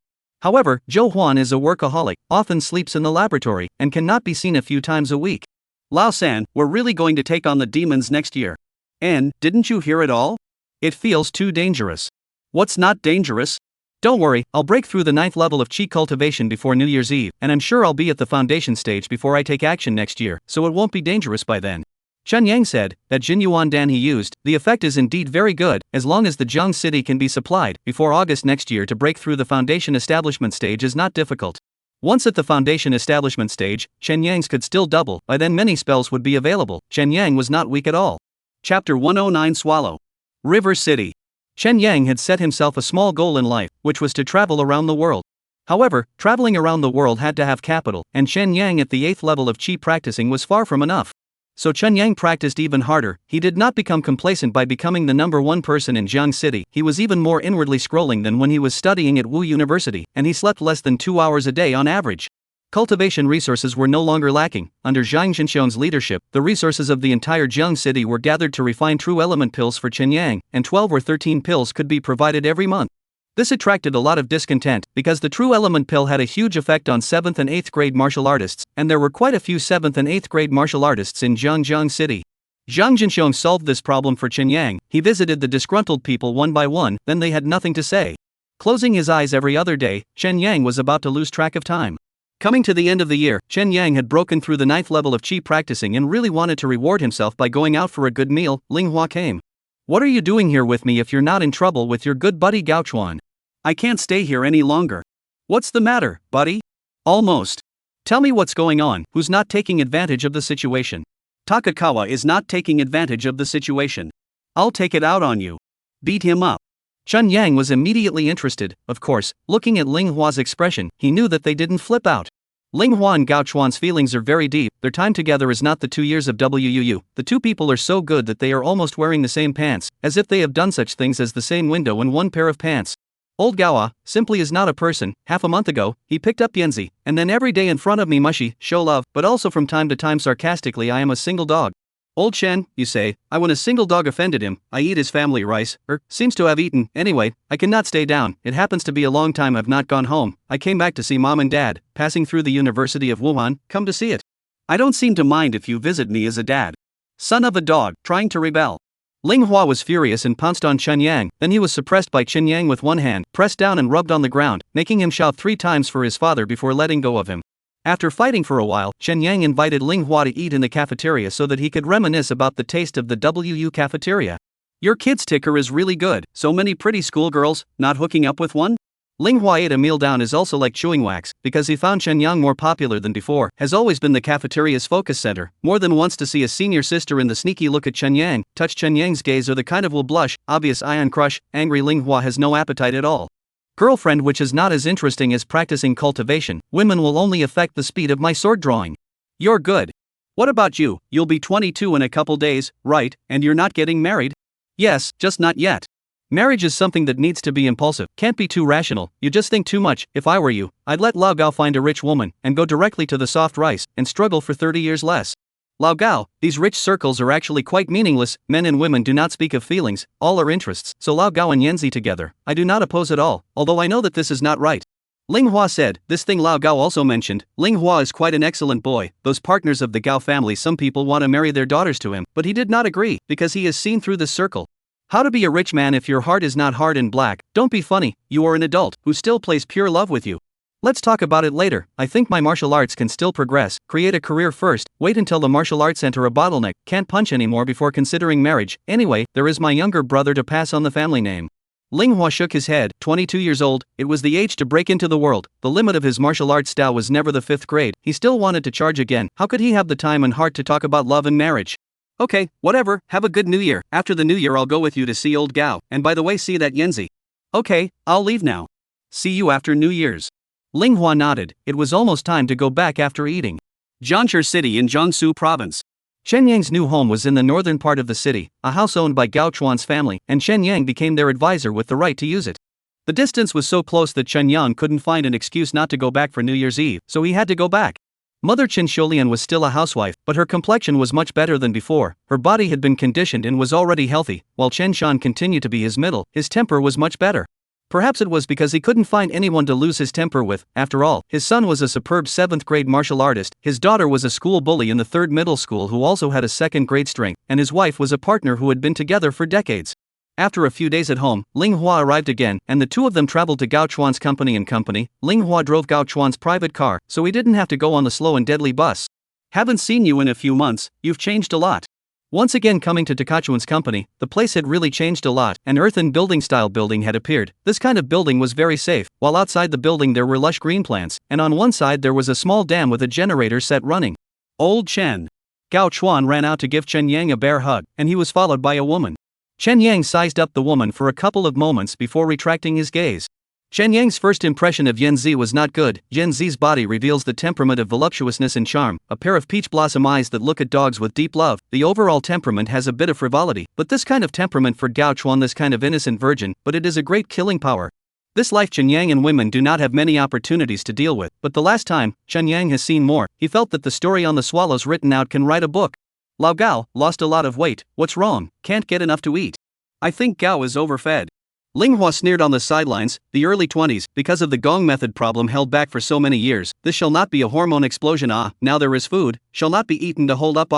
However, Zhou Huan is a workaholic, often sleeps in the laboratory, and cannot be seen a few times a week. Lao San, we're really going to take on the demons next year. And, didn't you hear it all? It feels too dangerous. What's not dangerous? Don't worry, I'll break through the 9th level of Qi cultivation before New Year's Eve, and I'm sure I'll be at the foundation stage before I take action next year, so it won't be dangerous by then. Chen Yang said that Jinyuan Dan he used, the effect is indeed very good, as long as the Jiang city can be supplied before August next year. To break through the foundation establishment stage is not difficult. Once at the foundation establishment stage, Chen Yang's could still double, by then many spells would be available. Chen Yang was not weak at all. Chapter 109 Swallow. River City. Chen Yang had set himself a small goal in life, which was to travel around the world. However, traveling around the world had to have capital, and Chen Yang at the 8th level of Qi practicing was far from enough. So Chen Yang practiced even harder. He did not become complacent by becoming the number one person in Jiang City. He was even more inwardly scrolling than when he was studying at Wu University, and he slept less than 2 hours a day on average. Cultivation resources were no longer lacking. Under Zhang Jinxiong's leadership, the resources of the entire Jiang city were gathered to refine true element pills for Chen Yang, and 12 or 13 pills could be provided every month. This attracted a lot of discontent, because the true element pill had a huge effect on 7th and 8th grade martial artists, and there were quite a few 7th and 8th grade martial artists in Jiang city. Zhang Jinxiong solved this problem for Chen Yang. He visited the disgruntled people one by one, then they had nothing to say. Closing his eyes every other day, Chen Yang was about to lose track of time. Coming to the end of the year, Chen Yang had broken through the 9th level of Qi practicing and really wanted to reward himself by going out for a good meal. Ling Hua came. What are you doing here with me if you're not in trouble with your good buddy Gao Chuan? I can't stay here any longer. What's the matter, buddy? Almost. Tell me what's going on. Who's not taking advantage of the situation? Takakawa is not taking advantage of the situation. I'll take it out on you. Beat him up. Chen Yang was immediately interested. Of course, looking at Ling Hua's expression, he knew that they didn't flip out. Ling Hua and Gao Chuan's feelings are very deep. Their time together is not the 2 years of WUU. The two people are so good that they are almost wearing the same pants, as if they have done such things as the same window and one pair of pants. Old Gaoa simply is not a person. Half a month ago, he picked up Yanzi, and then every day in front of me mushy, show love, but also from time to time sarcastically I am a single dog. Old Chen, you say, when a single dog offended him, I eat his family rice, seems to have eaten. Anyway, I cannot stay down. It happens to be a long time I've not gone home. I came back to see mom and dad, passing through the University of Wuhan, come to see it. I don't seem to mind if you visit me as a dad. Son of a dog, trying to rebel. Ling Hua was furious and pounced on Chen Yang, then he was suppressed by Chen Yang with one hand, pressed down and rubbed on the ground, making him shout 3 times for his father before letting go of him. After fighting for a while, Chen Yang invited Ling Hua to eat in the cafeteria so that he could reminisce about the taste of the WU cafeteria. Your kid's ticker is really good. So many pretty schoolgirls, not hooking up with one? Ling Hua ate a meal down is also like chewing wax, because he found Chen Yang more popular than before, has always been the cafeteria's focus center. More than once to see a senior sister in the sneaky look at Chen Yang, touch Chen Yang's gaze or the kind of will blush, obvious ion crush. Angry Ling Hua has no appetite at all. Girlfriend, which is not as interesting as practicing cultivation. Women will only affect the speed of my sword drawing. You're good. What about you? You'll be 22 in a couple days, right? And you're not getting married? Yes, just not yet. Marriage is something that needs to be impulsive, can't be too rational, you just think too much. If I were you, I'd let Lao Gao find a rich woman, and go directly to the soft rice, and struggle for 30 years less. Lao Gao, these rich circles are actually quite meaningless, men and women do not speak of feelings, all are interests, so Lao Gao and Yanzi together, I do not oppose at all, although I know that this is not right. Ling Hua said, this thing Lao Gao also mentioned, Ling Hua is quite an excellent boy, those partners of the Gao family some people want to marry their daughters to him, but he did not agree, because he has seen through this circle. How to be a rich man if your heart is not hard and black, don't be funny, you are an adult, who still plays pure love with you. Let's talk about it later, I think my martial arts can still progress, create a career first, wait until the martial arts enter a bottleneck, can't punch anymore before considering marriage, anyway, there is my younger brother to pass on the family name. Ling Hua shook his head, 22 years old, it was the age to break into the world, the limit of his martial arts style was never the 5th grade, he still wanted to charge again, how could he have the time and heart to talk about love and marriage? Okay, whatever, have a good new year, after the new year I'll go with you to see old Gao, and by the way see that Yanzi. Okay, I'll leave now. See you after New Year's. Ling Hua nodded, it was almost time to go back after eating. Jiangshi City in Jiangsu Province. Chen Yang's new home was in the northern part of the city, a house owned by Gao Chuan's family, and Chen Yang became their advisor with the right to use it. The distance was so close that Chen Yang couldn't find an excuse not to go back for New Year's Eve, so he had to go back. Mother Chen Sholian was still a housewife, but her complexion was much better than before, her body had been conditioned and was already healthy, while Chen Shan continued to be his middle, his temper was much better. Perhaps it was because he couldn't find anyone to lose his temper with, after all, his son was a superb 7th grade martial artist, his daughter was a school bully in the 3rd middle school who also had a 2nd grade strength, and his wife was a partner who had been together for decades. After a few days at home, Ling Hua arrived again, and the two of them traveled to Gao Chuan's company and company. Ling Hua drove Gao Chuan's private car, so he didn't have to go on the slow and deadly bus. Haven't seen you in a few months, you've changed a lot. Once again coming to Takachuan's company, the place had really changed a lot, an earthen building style building had appeared. This kind of building was very safe, while outside the building there were lush green plants, and on one side there was a small dam with a generator set running. Old Chen. Gao Chuan ran out to give Chen Yang a bear hug, and he was followed by a woman. Chen Yang sized up the woman for a couple of moments before retracting his gaze. Chen Yang's first impression of Yanzi was not good. Yanzi's body reveals the temperament of voluptuousness and charm, a pair of peach blossom eyes that look at dogs with deep love. The overall temperament has a bit of frivolity, but this kind of temperament for Gao Chuan, this kind of innocent virgin, but it is a great killing power. This life Chen Yang and women do not have many opportunities to deal with, but the last time, Chen Yang has seen more, he felt that the story on the swallows written out can write a book. Lao Gao, lost a lot of weight, what's wrong, can't get enough to eat. I think Gao is overfed. Ling Hua sneered on the sidelines, the early 20s, because of the gong method problem held back for so many years, this shall not be a hormone explosion now there is food, shall not be eaten to hold up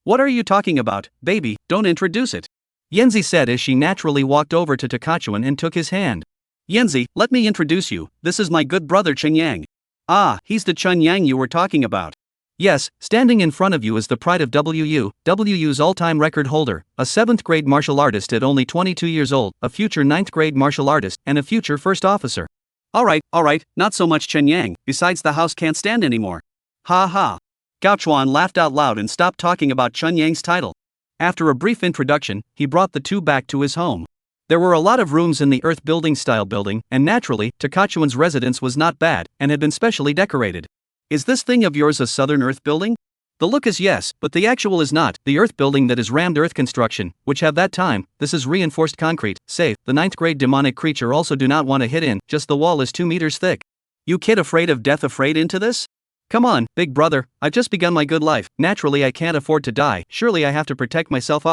What are you talking about, baby, don't introduce it. Yanzi said as she naturally walked over to Takachuan and took his hand. Yanzi, let me introduce you, this is my good brother Chen Yang. Ah, he's the Chen Yang you were talking about. Yes, standing in front of you is the pride of WU's all-time record holder, a 7th grade martial artist at only 22 years old, a future 9th grade martial artist, and a future first officer. Alright, not so much Chen Yang, besides the house can't stand anymore. Ha ha. Gao Chuan laughed out loud and stopped talking about Chen Yang's title. After a brief introduction, he brought the two back to his home. There were a lot of rooms in the earth building style building, and naturally, Takachuan's residence was not bad, and had been specially decorated. Is this thing of yours a southern earth building? The look is yes, but the actual is not. The earth building that is rammed earth construction, which have that time, this is reinforced concrete, safe, the 9th grade demonic creature also do not want to hit in, just the wall is 2 meters thick. You kid afraid of death afraid into this? Come on, big brother, I've just begun my good life, naturally I can't afford to die, surely I have to protect myself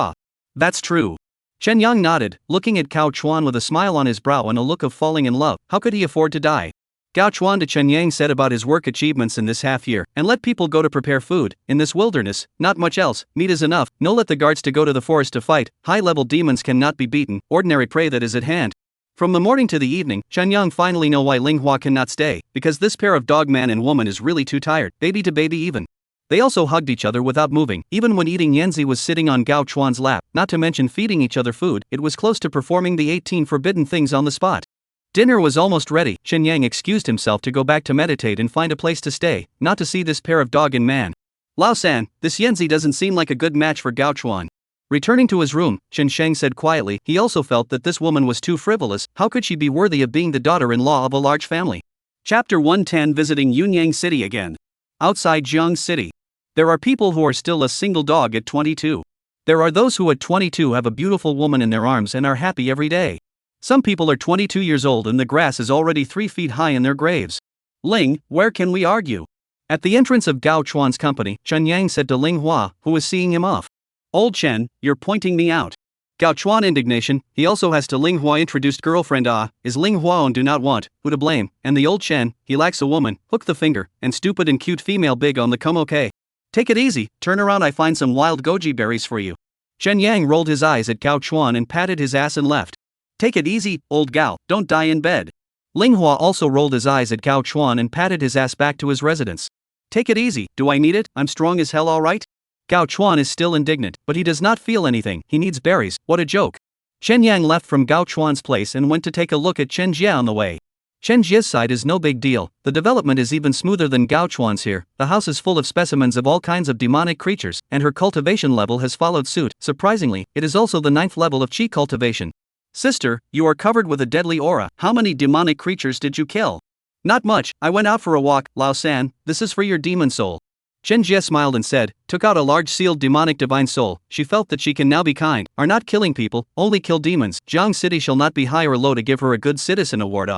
That's true. Chen Yang nodded, looking at Gao Chuan with a smile on his brow and a look of falling in love, how could he afford to die? Gao Chuan to Chen Yang said about his work achievements in this half year, and let people go to prepare food, in this wilderness, not much else, meat is enough, no let the guards to go to the forest to fight, high-level demons cannot be beaten, ordinary prey that is at hand. From the morning to the evening, Chen Yang finally know why Ling Hua cannot stay, because this pair of dog man and woman is really too tired, baby to baby even. They also hugged each other without moving, even when eating Yanzi was sitting on Gao Chuan's lap, not to mention feeding each other food, it was close to performing the 18 forbidden things on the spot. Dinner was almost ready. Chen Yang excused himself to go back to meditate and find a place to stay, not to see this pair of dog and man. Lao San, this Yanzi doesn't seem like a good match for Gao Chuan. Returning to his room, Chen Sheng said quietly, he also felt that this woman was too frivolous, how could she be worthy of being the daughter-in-law of a large family? Chapter 110 Visiting Yunyang City again. Outside Jiang City. There are people who are still a single dog at 22. There are those who at 22 have a beautiful woman in their arms and are happy every day. Some people are 22 years old and the grass is already 3 feet high in their graves. Ling, where can we argue? At the entrance of Gao Chuan's company, Chen Yang said to Ling Hua, who was seeing him off. Old Chen, you're pointing me out. Gao Chuan indignation, he also has to Ling Hua introduced girlfriend is Ling Hua and do not want, who to blame, and the old Chen, he lacks a woman, hook the finger, and stupid and cute female big on the come okay. Take it easy, turn around I find some wild goji berries for you. Chen Yang rolled his eyes at Gao Chuan and patted his ass and left. Take it easy, old Gao, don't die in bed. Ling Hua also rolled his eyes at Gao Chuan and patted his ass back to his residence. Take it easy, do I need it, I'm strong as hell alright? Gao Chuan is still indignant, but he does not feel anything, he needs berries, what a joke. Chen Yang left from Gao Chuan's place and went to take a look at Chen Jia on the way. Chen Jia's side is no big deal, the development is even smoother than Gao Chuan's here, the house is full of specimens of all kinds of demonic creatures, and her cultivation level has followed suit, surprisingly, it is also the 9th level of Qi cultivation. Sister, you are covered with a deadly aura, how many demonic creatures did you kill? Not much, I went out for a walk, Lao San, this is for your demon soul. Chen Jia smiled and said, took out a large sealed demonic divine soul, she felt that she can now be kind, are not killing people, only kill demons, Jiang City shall not be high or low to give her a good citizen award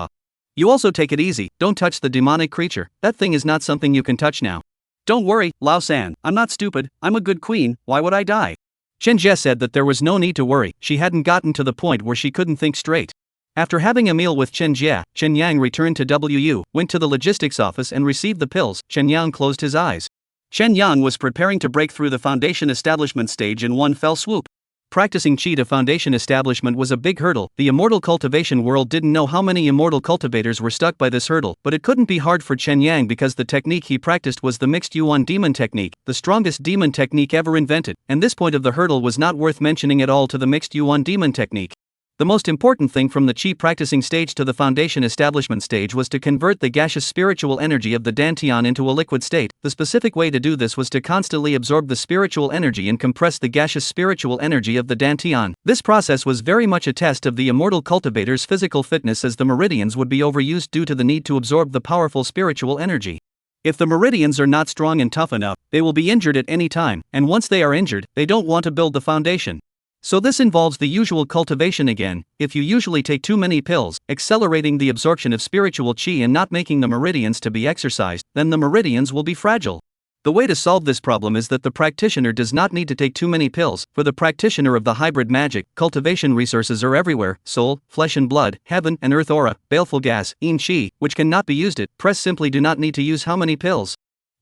You also take it easy, don't touch the demonic creature, that thing is not something you can touch now. Don't worry, Lao San, I'm not stupid, I'm a good queen, why would I die? Chen Jia said that there was no need to worry, she hadn't gotten to the point where she couldn't think straight. After having a meal with Chen Jia, Chen Yang returned to WU, went to the logistics office and received the pills, Chen Yang closed his eyes. Chen Yang was preparing to break through the foundation establishment stage in one fell swoop. Practicing Qi to foundation establishment was a big hurdle, the immortal cultivation world didn't know how many immortal cultivators were stuck by this hurdle, but it couldn't be hard for Chen Yang because the technique he practiced was the mixed Yuan demon technique, the strongest demon technique ever invented, and this point of the hurdle was not worth mentioning at all to the mixed Yuan demon technique. The most important thing from the Qi practicing stage to the foundation establishment stage was to convert the gaseous spiritual energy of the Dantian into a liquid state. The specific way to do this was to constantly absorb the spiritual energy and compress the gaseous spiritual energy of the Dantian. This process was very much a test of the immortal cultivator's physical fitness, as the meridians would be overused due to the need to absorb the powerful spiritual energy. If the meridians are not strong and tough enough, they will be injured at any time, and once they are injured, they don't want to build the foundation. So this involves the usual cultivation again. If you usually take too many pills, accelerating the absorption of spiritual qi and not making the meridians to be exercised, then the meridians will be fragile. The way to solve this problem is that the practitioner does not need to take too many pills. For the practitioner of the hybrid magic, cultivation resources are everywhere: soul, flesh and blood, heaven and earth aura, baleful gas, yin qi, which cannot be used at press simply do not need to use how many pills.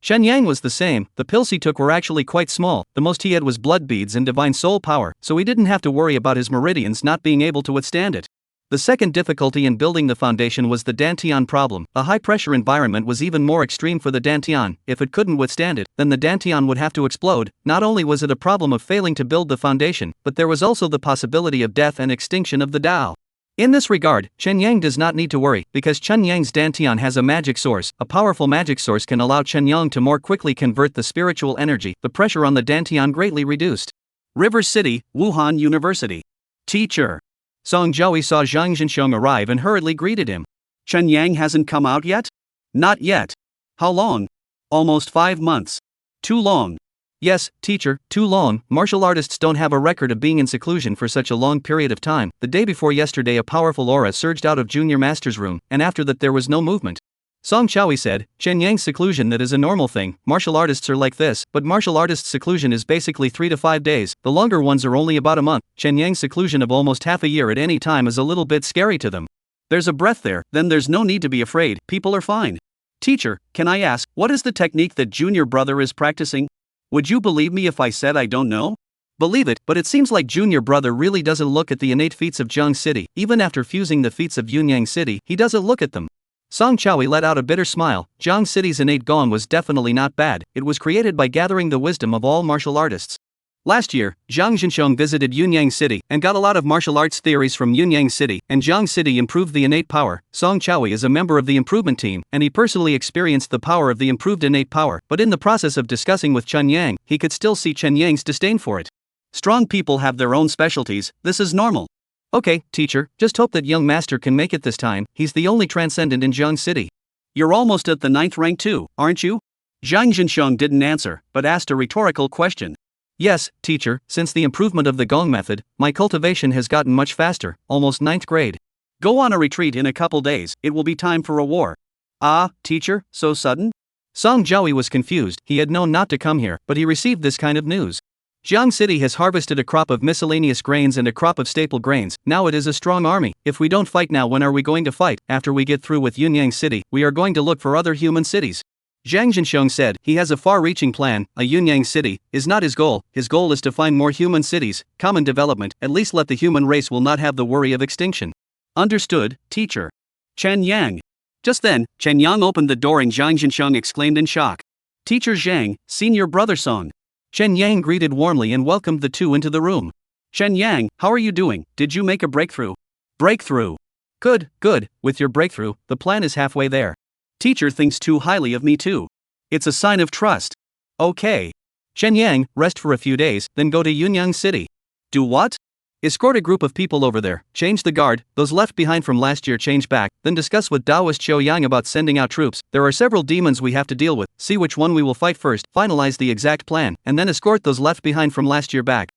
Chen Yang was the same, the pills he took were actually quite small, the most he had was blood beads and divine soul power, so he didn't have to worry about his meridians not being able to withstand it. The second difficulty in building the foundation was the Dantian problem. A high-pressure environment was even more extreme for the Dantian. If it couldn't withstand it, then the Dantian would have to explode. Not only was it a problem of failing to build the foundation, but there was also the possibility of death and extinction of the Tao. In this regard, Chen Yang does not need to worry, because Chen Yang's Dantian has a magic source. A powerful magic source can allow Chen Yang to more quickly convert the spiritual energy. The pressure on the Dantian greatly reduced. River City, Wuhan University. Teacher. Song Zhaoyi saw Zhang Zhenxiong arrive and hurriedly greeted him. Chen Yang hasn't come out yet? Not yet. How long? Almost 5 months. Too long. Yes, teacher, too long. Martial artists don't have a record of being in seclusion for such a long period of time. The day before yesterday a powerful aura surged out of Junior Master's room, and after that there was no movement. Song Chaoyi said, Chen Yang's seclusion, that is a normal thing, martial artists are like this, but martial artists' seclusion is basically 3 to 5 days, the longer ones are only about a month. Chen Yang's seclusion of almost half a year at any time is a little bit scary to them. There's a breath there, then there's no need to be afraid, people are fine. Teacher, can I ask, what is the technique that junior brother is practicing? Would you believe me if I said I don't know? Believe it, but it seems like junior brother really doesn't look at the innate feats of Jiang City. Even after fusing the feats of Yunyang City, he doesn't look at them. Song Chaoyi let out a bitter smile. Jiang City's innate gong was definitely not bad. It was created by gathering the wisdom of all martial artists. Last year, Zhang Zhenxiong visited Yunyang City and got a lot of martial arts theories from Yunyang City, and Jiang City improved the innate power. Song Chaoyi is a member of the improvement team, and he personally experienced the power of the improved innate power, but in the process of discussing with Chen Yang, he could still see Chen Yang's disdain for it. Strong people have their own specialties, this is normal. Okay, teacher, just hope that young master can make it this time, he's the only transcendent in Jiang City. You're almost at the 9th rank too, aren't you? Zhang Zhenxiong didn't answer, but asked a rhetorical question. Yes, teacher, since the improvement of the gong method, my cultivation has gotten much faster, almost 9th grade. Go on a retreat in a couple days, it will be time for a war. Ah, teacher, so sudden? Song Jiahui was confused. He had known not to come here, but he received this kind of news. Jiang City has harvested a crop of miscellaneous grains and a crop of staple grains. Now it is a strong army. If we don't fight now, when are we going to fight? After we get through with Yunyang City, we are going to look for other human cities. Zhang Zhenxiong said he has a far-reaching plan. A Yunyang City is not his goal. His goal is to find more human cities, common development, at least let the human race will not have the worry of extinction. Understood, teacher. Chen Yang. Just then, Chen Yang opened the door and Zhang Zhenxiong exclaimed in shock. Teacher Zhang, seen your brother Song. Chen Yang greeted warmly and welcomed the two into the room. Chen Yang, how are you doing? Did you make a breakthrough? Breakthrough. Good, good, with your breakthrough, the plan is halfway there. Teacher thinks too highly of me too. It's a sign of trust. Okay. Chen Yang, rest for a few days, then go to Yunyang City. Do what? Escort a group of people over there, change the guard, those left behind from last year change back, then discuss with Taoist Qiu Yang about sending out troops. There are several demons we have to deal with, see which one we will fight first, finalize the exact plan, and then escort those left behind from last year back.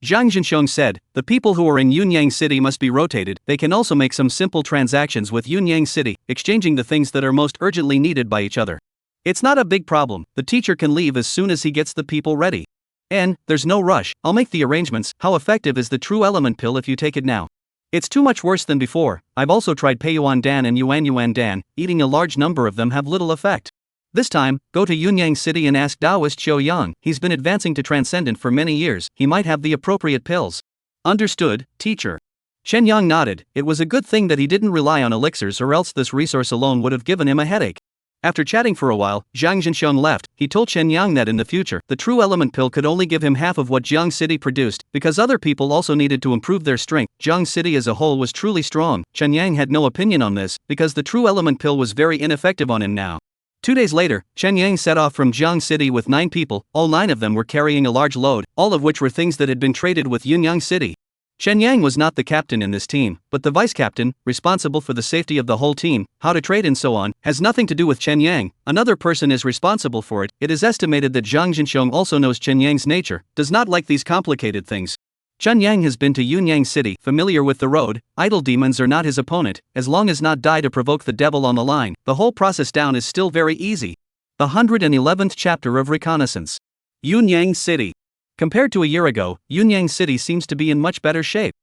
Zhang Zhenxiong said, the people who are in Yunyang City must be rotated. They can also make some simple transactions with Yunyang City, exchanging the things that are most urgently needed by each other. It's not a big problem, the teacher can leave as soon as he gets the people ready. And, there's no rush, I'll make the arrangements. How effective is the true element pill if you take it now? It's too much worse than before. I've also tried Peiyuan Dan and Yuan Dan, eating a large number of them have little effect. This time, go to Yunyang City and ask Taoist Qiu Yang, he's been advancing to Transcendent for many years, he might have the appropriate pills. Understood, teacher. Shen Yang nodded. It was a good thing that he didn't rely on elixirs, or else this resource alone would have given him a headache. After chatting for a while, Zhang Zhenxiong left. He told Chen Yang that in the future, the true element pill could only give him half of what Jiang City produced, because other people also needed to improve their strength. Jiang City as a whole was truly strong. Chen Yang had no opinion on this, because the true element pill was very ineffective on him now. 2 days later, Chen Yang set off from Jiang City with 9 people. All 9 of them were carrying a large load, all of which were things that had been traded with Yunyang City. Chen Yang was not the captain in this team, but the vice captain, responsible for the safety of the whole team, how to trade and so on, has nothing to do with Chen Yang. Another person is responsible for it. It is estimated that Zhang Zhenxiong also knows Chen Yang's nature, does not like these complicated things. Chen Yang has been to Yunyang City, familiar with the road. Idle demons are not his opponent, as long as not die to provoke the devil on the line. The whole process down is still very easy. The 111th chapter of Reconnaissance. Yunyang City. Compared to a year ago, Yunyang City seems to be in much better shape.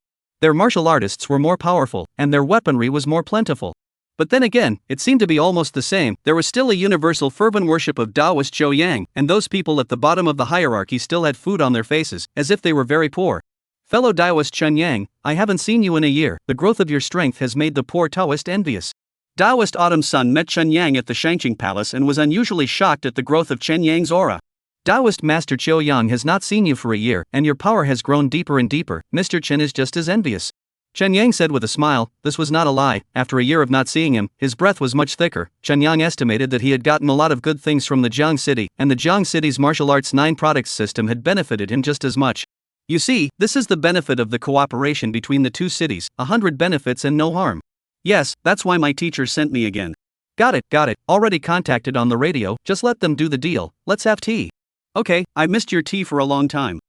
Their martial artists were more powerful, and their weaponry was more plentiful. But then again, it seemed to be almost the same. There was still a universal fervent worship of Taoist Qiu Yang, and those people at the bottom of the hierarchy still had food on their faces, as if they were very poor. Fellow Taoist Chen Yang, I haven't seen you in a year. The growth of your strength has made the poor Taoist envious. Taoist Autumn Sun met Chen Yang at the Shangqing Palace and was unusually shocked at the growth of Chen Yang's aura. Taoist Master Qiu Yang has not seen you for a year, and your power has grown deeper and deeper. Mr. Chen is just as envious. Chen Yang said with a smile. This was not a lie. After a year of not seeing him, his breath was much thicker. Chen Yang estimated that he had gotten a lot of good things from the Jiang City, and the Jiang City's martial arts 9 products system had benefited him just as much. You see, this is the benefit of the cooperation between the 2 cities, 100 benefits and no harm. Yes, that's why my teacher sent me again. Got it, already contacted on the radio, just let them do the deal. Let's have tea. Okay, I've missed your tea for a long time.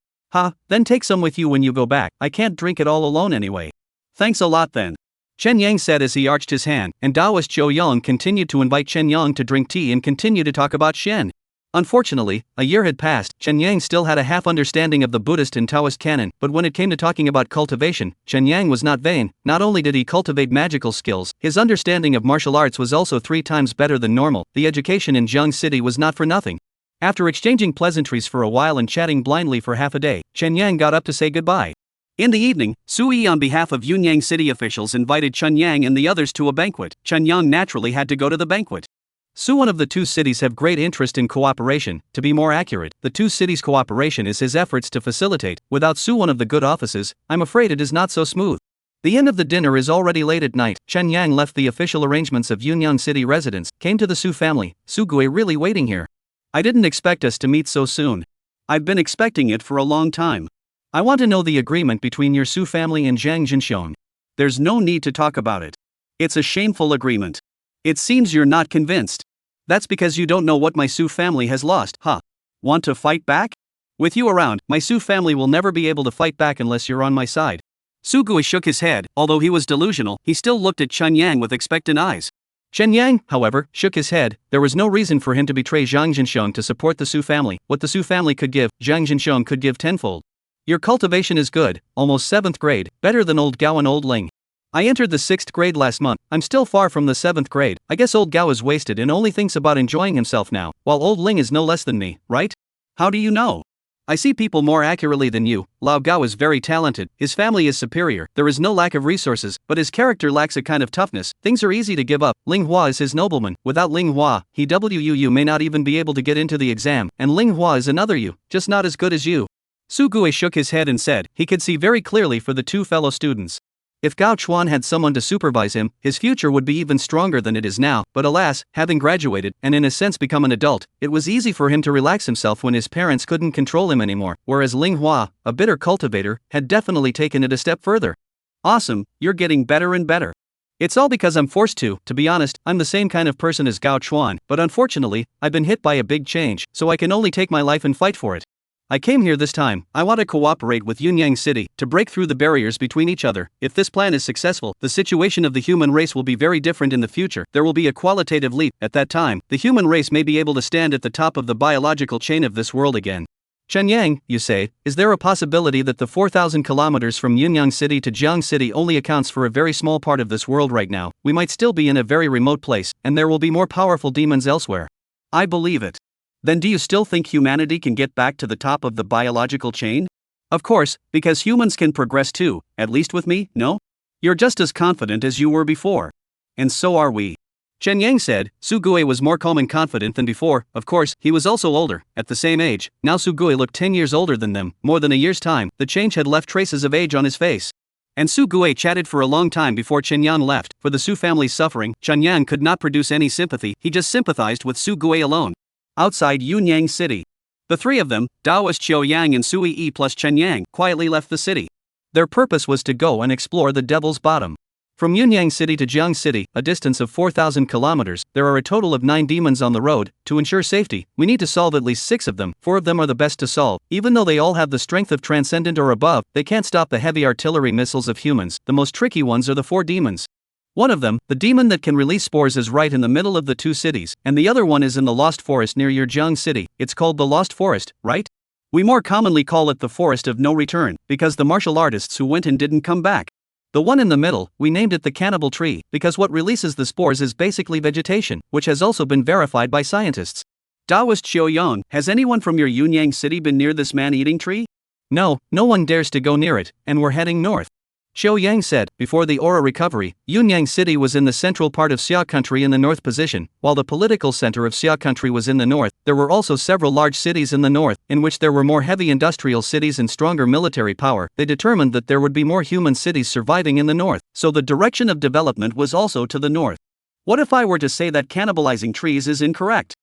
Then take some with you when you go back. I can't drink it all alone anyway. Thanks a lot then. Chen Yang said as he arched his hand, and Taoist Qiu Yang continued to invite Chen Yang to drink tea and continue to talk about Shen. Unfortunately, a year had passed. Chen Yang still had a half understanding of the Buddhist and Taoist canon, but when it came to talking about cultivation, Chen Yang was not vain. Not only did he cultivate magical skills, his understanding of martial arts was also 3 times better than normal. The education in Jiang City was not for nothing. After exchanging pleasantries for a while and chatting blindly for half a day, Chen Yang got up to say goodbye. In the evening, Su Yi on behalf of Yunyang City officials invited Chen Yang and the others to a banquet. Chen Yang naturally had to go to the banquet. One of the 2 cities have great interest in cooperation. To be more accurate, the 2 cities' cooperation is his efforts to facilitate. Without one of the good offices, I'm afraid it is not so smooth. The end of the dinner is already late at night. Chen Yang left the official arrangements of Yunyang City residence, came to the Su family. Su Gui really waiting here. I didn't expect us to meet so soon. I've been expecting it for a long time. I want to know the agreement between your Su family and Zhang Zhenxiong. There's no need to talk about it. It's a shameful agreement. It seems you're not convinced. That's because you don't know what my Su family has lost, Want to fight back? With you around, my Su family will never be able to fight back unless you're on my side. Su Gui shook his head. Although he was delusional, he still looked at Chen Yang with expectant eyes. Chen Yang, however, shook his head. There was no reason for him to betray Zhang Zhensheng to support the Su family. What the Su family could give, Zhang Zhensheng could give tenfold. Your cultivation is good, almost 7th grade, better than old Gao and old Ling. I entered the 6th grade last month. I'm still far from the 7th grade. I guess old Gao is wasted and only thinks about enjoying himself now, while old Ling is no less than me, right? How do you know? I see people more accurately than you. Lao Gao is very talented, his family is superior, there is no lack of resources, but his character lacks a kind of toughness. Things are easy to give up. Ling Hua is his nobleman. Without Ling Hua, you may not even be able to get into the exam, and Ling Hua is another you, just not as good as you. Su Gui shook his head and said he could see very clearly for the two fellow students. If Gao Chuan had someone to supervise him, his future would be even stronger than it is now, but alas, having graduated, and in a sense become an adult, it was easy for him to relax himself when his parents couldn't control him anymore, whereas Ling Hua, a bitter cultivator, had definitely taken it a step further. Awesome, you're getting better and better. It's all because I'm forced to be honest, I'm the same kind of person as Gao Chuan, but unfortunately, I've been hit by a big change, so I can only take my life and fight for it. I came here this time. I want to cooperate with Yunyang City to break through the barriers between each other. If this plan is successful, the situation of the human race will be very different in the future. There will be a qualitative leap. At that time, the human race may be able to stand at the top of the biological chain of this world again. Chen Yang, you say, is there a possibility that the 4,000 kilometers from Yunyang City to Jiang City only accounts for a very small part of this world right now? We might still be in a very remote place, and there will be more powerful demons elsewhere. I believe it. Then do you still think humanity can get back to the top of the biological chain? Of course, because humans can progress too, at least with me, no? You're just as confident as you were before. And so are we. Chen Yang said. Su Gui was more calm and confident than before. Of course, he was also older, at the same age. Now Su Gui looked 10 years older than them. More than a year's time, the change had left traces of age on his face. And Su Gui chatted for a long time before Chen Yang left. For the Su family's suffering, Chen Yang could not produce any sympathy, he just sympathized with Su Gui alone. Outside Yunyang City, the three of them, Daoist Qiu Yang and Sui Yi plus Chen Yang, quietly left the city. Their purpose was to go and explore the Devil's Bottom. From Yunyang City to Jiang City, a distance of 4,000 kilometers, there are a total of 9 demons on the road. To ensure safety, we need to solve at least 6 of them. 4 of them are the best to solve. Even though they all have the strength of Transcendent or above, they can't stop the heavy artillery missiles of humans. The most tricky ones are the 4 demons. One of them, the demon that can release spores, is right in the middle of the 2 cities, and the other one is in the Lost Forest near your Jiang City. It's called the Lost Forest, right? We more commonly call it the Forest of No Return, because the martial artists who went and didn't come back. The one in the middle, we named it the Cannibal Tree, because what releases the spores is basically vegetation, which has also been verified by scientists. Daoist Qiu Yang, has anyone from your Yunyang City been near this man-eating tree? No, no one dares to go near it, and we're heading north. Qiu Yang said. Before the aura recovery, Yunyang City was in the central part of Xia country in the north position, while the political center of Xia country was in the north. There were also several large cities in the north, in which there were more heavy industrial cities and stronger military power. They determined that there would be more human cities surviving in the north, so the direction of development was also to the north. What if I were to say that cannibalizing trees is incorrect?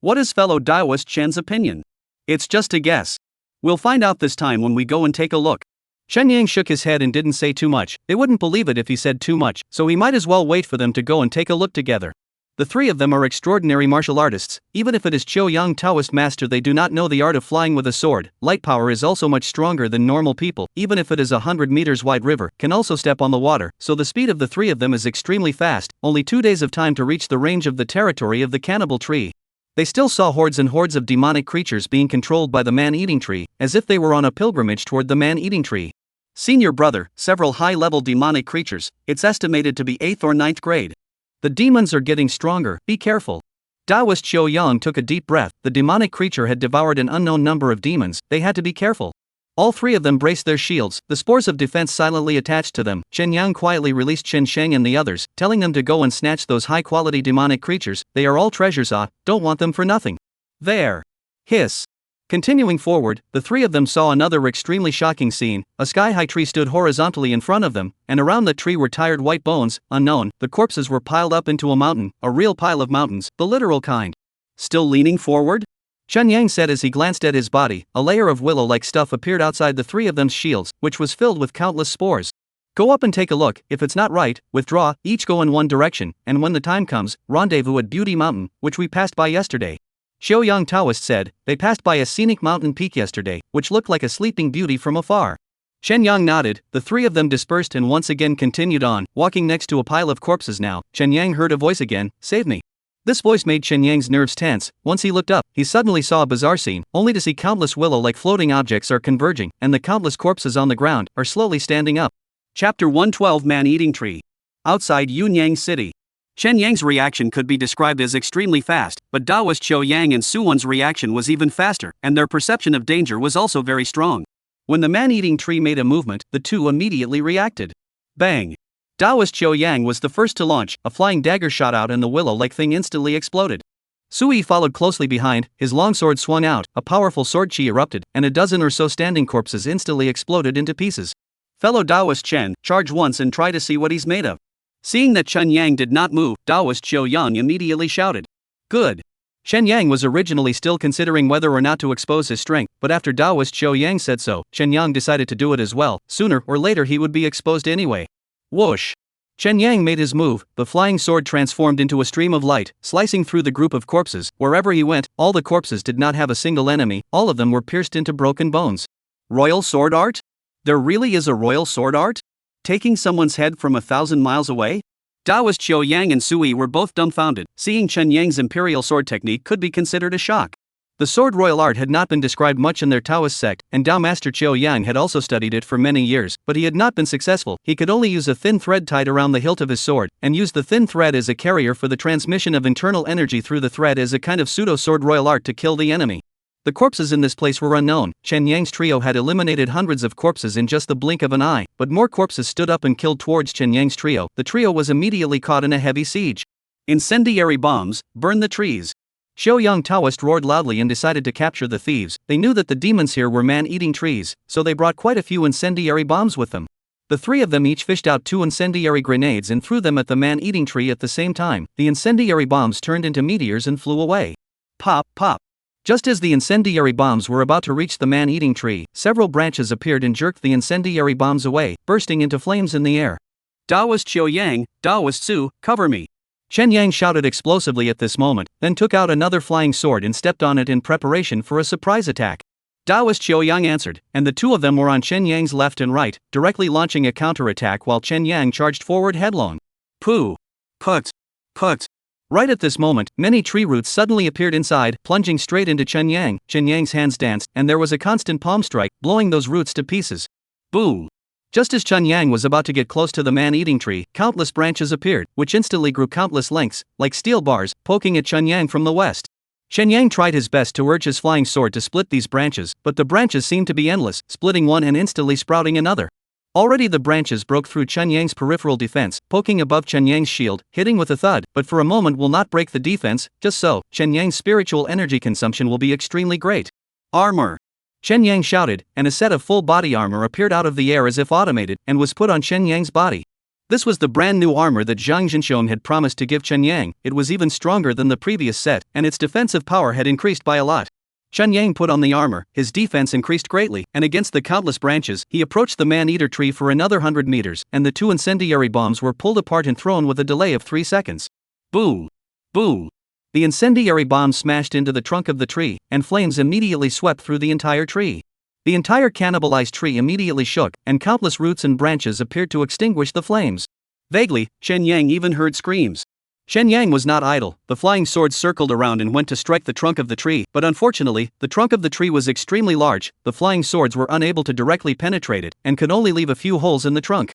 What is fellow Daoist Chen's opinion? It's just a guess. We'll find out this time when we go and take a look. Chen Yang shook his head and didn't say too much. They wouldn't believe it if he said too much, so he might as well wait for them to go and take a look together. The 3 of them are extraordinary martial artists. Even if it is Qiu Yang Taoist master, they do not know the art of flying with a sword. Light power is also much stronger than normal people. Even if it is 100 meters wide river, can also step on the water, so the speed of the 3 of them is extremely fast. Only 2 days of time to reach the range of the territory of the Cannibal Tree. They still saw hordes and hordes of demonic creatures being controlled by the man-eating tree, as if they were on a pilgrimage toward the man-eating tree. Senior brother, several high-level demonic creatures, it's estimated to be 8th or 9th grade. The demons are getting stronger, be careful. Daoist Qiu Yang took a deep breath. The demonic creature had devoured an unknown number of demons, they had to be careful. All 3 of them braced their shields, the spores of defense silently attached to them. Chen Yang quietly released Chen Sheng and the others, telling them to go and snatch those high-quality demonic creatures. They are all treasures, don't want them for nothing. There. Hiss. Continuing forward, the 3 of them saw another extremely shocking scene. A sky-high tree stood horizontally in front of them, and around the tree were tired white bones, unknown. The corpses were piled up into a mountain, a real pile of mountains, the literal kind. Still leaning forward? Chen Yang said as he glanced at his body. A layer of willow-like stuff appeared outside the 3 of them's shields, which was filled with countless spores. Go up and take a look. If it's not right, withdraw. Each go in one direction, and when the time comes, rendezvous at Beauty Mountain, which we passed by yesterday. Qiu Yang Taoist said. They passed by a scenic mountain peak yesterday, which looked like a sleeping beauty from afar. Chen Yang nodded. The three of them dispersed and once again continued on, walking next to a pile of corpses now. Chen Yang heard a voice again, "Save me." This voice made Chen Yang's nerves tense. Once he looked up, he suddenly saw a bizarre scene, only to see countless willow-like floating objects are converging, and the countless corpses on the ground are slowly standing up. Chapter 112 Man-Eating Tree. Outside Yunyang City. Chen Yang's reaction could be described as extremely fast, but Daoist Qiu Yang and Suwon's reaction was even faster, and their perception of danger was also very strong. When the man-eating tree made a movement, the two immediately reacted. Bang! Daoist Qiu Yang was the first to launch, a flying dagger shot out and the willow-like thing instantly exploded. Sui followed closely behind, his longsword swung out, a powerful sword chi erupted, and a dozen or so standing corpses instantly exploded into pieces. Fellow Daoist Chen, charge once and try to see what he's made of. Seeing that Chen Yang did not move, Daoist Qiu Yang immediately shouted. Good. Chen Yang was originally still considering whether or not to expose his strength, but after Daoist Qiu Yang said so, Chen Yang decided to do it as well. Sooner or later he would be exposed anyway. Whoosh! Chen Yang made his move, the flying sword transformed into a stream of light, slicing through the group of corpses. Wherever he went, all the corpses did not have a single enemy, all of them were pierced into broken bones. Royal sword art? There really is a royal sword art? Taking someone's head from 1,000 miles away? Daoist Qiu Yang and Sui were both dumbfounded. Seeing Chen Yang's imperial sword technique could be considered a shock. The sword royal art had not been described much in their Taoist sect, and Dao Master Qiu Yang had also studied it for many years, but he had not been successful. He could only use a thin thread tied around the hilt of his sword, and use the thin thread as a carrier for the transmission of internal energy through the thread as a kind of pseudo-sword royal art to kill the enemy. The corpses in this place were unknown. Chen Yang's trio had eliminated hundreds of corpses in just the blink of an eye, but more corpses stood up and killed towards Chen Yang's trio. The trio was immediately caught in a heavy siege. Incendiary bombs, burn the trees. Xiao Yang Taoist roared loudly and decided to capture the thieves. They knew that the demons here were man-eating trees, so they brought quite a few incendiary bombs with them. The three of them each fished out 2 incendiary grenades and threw them at the man-eating tree at the same time. The incendiary bombs turned into meteors and flew away. Pop, pop. Just as the incendiary bombs were about to reach the man-eating tree, several branches appeared and jerked the incendiary bombs away, bursting into flames in the air. Daoist Qiu Yang, Daoist Su, cover me. Chen Yang shouted explosively at this moment, then took out another flying sword and stepped on it in preparation for a surprise attack. Daoist Qiu Yang answered, and the two of them were on Chen Yang's left and right, directly launching a counterattack while Chen Yang charged forward headlong. Pooh! Put! Put! Right at this moment, many tree roots suddenly appeared inside, plunging straight into Chen Yang. Chen Yang's hands danced, and there was a constant palm strike, blowing those roots to pieces. Boom! Just as Chen Yang was about to get close to the man-eating tree, countless branches appeared, which instantly grew countless lengths, like steel bars, poking at Chen Yang from the west. Chen Yang tried his best to urge his flying sword to split these branches, but the branches seemed to be endless, splitting one and instantly sprouting another. Already the branches broke through Chen Yang's peripheral defense, poking above Chen Yang's shield, hitting with a thud, but for a moment will not break the defense. Just so, Chen Yang's spiritual energy consumption will be extremely great. Armor! Chen Yang shouted, and a set of full-body armor appeared out of the air as if automated, and was put on Chen Yang's body. This was the brand new armor that Zhang Jinxiong had promised to give Chen Yang. It was even stronger than the previous set, and its defensive power had increased by a lot. Chen Yang put on the armor, his defense increased greatly, and against the countless branches, he approached the man-eater tree for another 100 meters, and the 2 incendiary bombs were pulled apart and thrown with a delay of 3 seconds. Boom! Boom! The incendiary bombs smashed into the trunk of the tree, and flames immediately swept through the entire tree. The entire cannibalized tree immediately shook, and countless roots and branches appeared to extinguish the flames. Vaguely, Chen Yang even heard screams. Chen Yang was not idle. The flying sword circled around and went to strike the trunk of the tree, but unfortunately, the trunk of the tree was extremely large. The flying swords were unable to directly penetrate it, and could only leave a few holes in the trunk.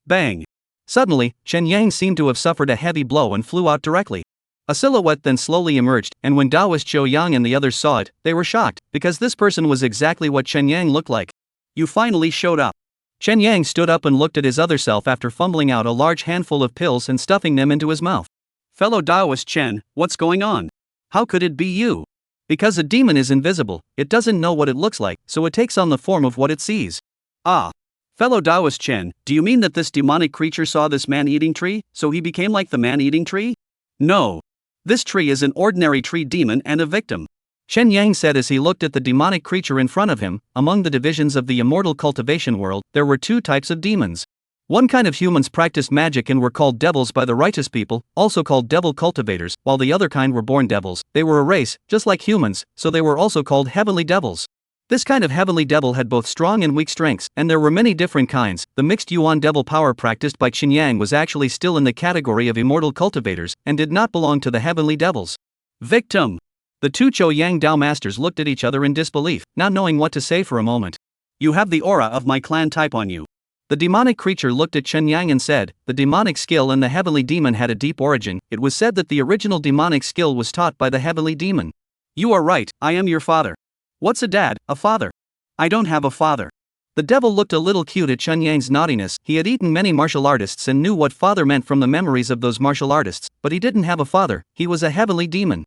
Bang! Suddenly, Chen Yang seemed to have suffered a heavy blow and flew out directly. A silhouette then slowly emerged, and when Daoist Qiu Yang and the others saw it, they were shocked, because this person was exactly what Chen Yang looked like. You finally showed up. Chen Yang stood up and looked at his other self after fumbling out a large handful of pills and stuffing them into his mouth. Fellow Daoist Chen, what's going on? How could it be you? Because a demon is invisible, it doesn't know what it looks like, so it takes on the form of what it sees. Ah. Fellow Daoist Chen, do you mean that this demonic creature saw this man-eating tree, so he became like the man-eating tree? No. This tree is an ordinary tree demon and a victim. Chen Yang said as he looked at the demonic creature in front of him. Among the divisions of the immortal cultivation world, there were 2 types of demons. One kind of humans practiced magic and were called devils by the righteous people, also called devil cultivators, while the other kind were born devils. They were a race, just like humans, so they were also called heavenly devils. This kind of heavenly devil had both strong and weak strengths, and there were many different kinds. The mixed Yuan devil power practiced by Qin Yang was actually still in the category of immortal cultivators, and did not belong to the heavenly devils. Victim! The two Zhou Yang Dao masters looked at each other in disbelief, not knowing what to say for a moment. You have the aura of my clan type on you. The demonic creature looked at Chen Yang and said, the demonic skill in the heavenly demon had a deep origin. It was said that the original demonic skill was taught by the heavenly demon. You are right, I am your father. What's a dad, a father? I don't have a father. The devil looked a little cute at Chen Yang's naughtiness. He had eaten many martial artists and knew what father meant from the memories of those martial artists, but he didn't have a father. He was a heavenly demon.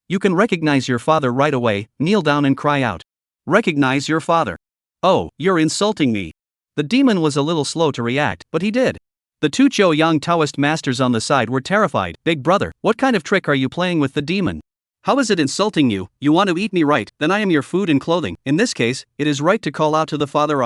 You can recognize your father right away. Kneel down and cry out. Recognize your father. Oh, you're insulting me. The demon was a little slow to react, but he did. The two Zhou Yang Taoist masters on the side were terrified. Big brother, what kind of trick are you playing with the demon? How is it insulting you? You want to eat me, right? Then I am your food and clothing. In this case, it is right to call out to the father.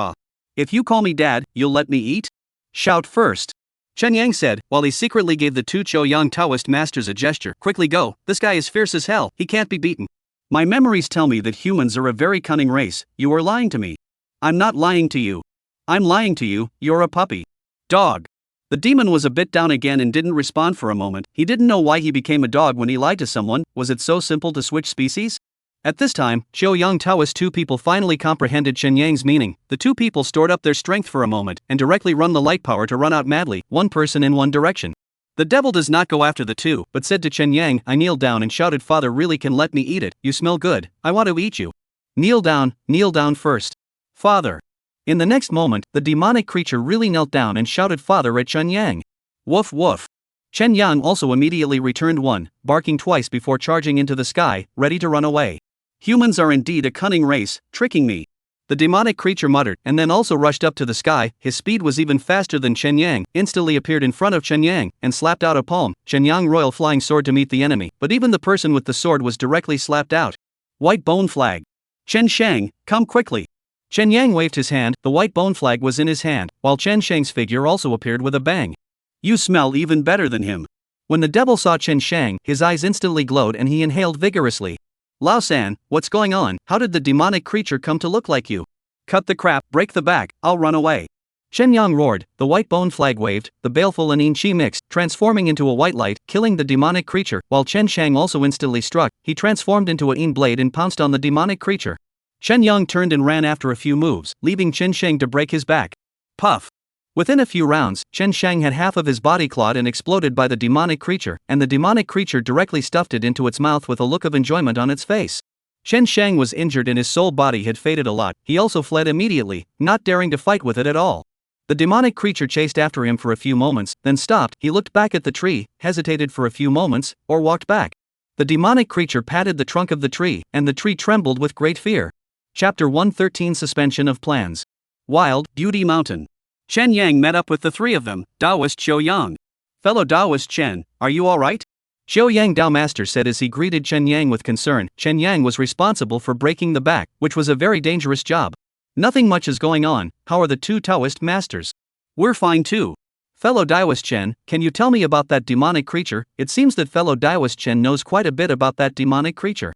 If you call me dad, you'll let me eat? Shout first. Chen Yang said, while he secretly gave the two Zhou Yang Taoist masters a gesture. Quickly go, this guy is fierce as hell, he can't be beaten. My memories tell me that humans are a very cunning race. You are lying to me. I'm not lying to you. I'm lying to you, you're a puppy. Dog. The demon was a bit down again and didn't respond for a moment. He didn't know why he became a dog when he lied to someone. Was it so simple to switch species? At this time, Zhou Yang Taoist two people finally comprehended Chen Yang's meaning. The two people stored up their strength for a moment and directly run the light power to run out madly, one person in one direction. The devil does not go after the two, but said to Chen Yang, I kneeled down and shouted, Father really can let me eat it, you smell good, I want to eat you. Kneel down first. Father. In the next moment, the demonic creature really knelt down and shouted Father at Chen Yang. Woof woof. Chen Yang also immediately returned one, barking twice before charging into the sky, ready to run away. Humans are indeed a cunning race, tricking me. The demonic creature muttered and then also rushed up to the sky. His speed was even faster than Chen Yang, instantly appeared in front of Chen Yang, and slapped out a palm, Chen Yang royal flying sword to meet the enemy, but even the person with the sword was directly slapped out. White bone flag. Chen Shang, come quickly. Chen Yang waved his hand, the white bone flag was in his hand, while Chen Shang's figure also appeared with a bang. You smell even better than him. When the devil saw Chen Shang, his eyes instantly glowed and he inhaled vigorously. Lao San, what's going on? How did the demonic creature come to look like you? Cut the crap, break the back, I'll run away. Chen Yang roared, the white bone flag waved, the baleful and yin chi mixed, transforming into a white light, killing the demonic creature, while Chen Shang also instantly struck. He transformed into a yin blade and pounced on the demonic creature. Chen Yang turned and ran after a few moves, leaving Chen Shang to break his back. Puff! Within a few rounds, Chen Shang had half of his body clawed and exploded by the demonic creature, and the demonic creature directly stuffed it into its mouth with a look of enjoyment on its face. Chen Shang was injured and his soul body had faded a lot. He also fled immediately, not daring to fight with it at all. The demonic creature chased after him for a few moments, then stopped. He looked back at the tree, hesitated for a few moments, or walked back. The demonic creature patted the trunk of the tree, and the tree trembled with great fear. Chapter 113 Suspension of Plans. Wild Beauty Mountain. Chen Yang met up with the three of them. Taoist Zhou Yang. Fellow Taoist Chen, are you alright? Zhou Yang Dao Master said as he greeted Chen Yang with concern. Chen Yang was responsible for breaking the back, which was a very dangerous job. Nothing much is going on. How are the two Taoist masters? We're fine too. Fellow Taoist Chen, can you tell me about that demonic creature? It seems that fellow Taoist Chen knows quite a bit about that demonic creature.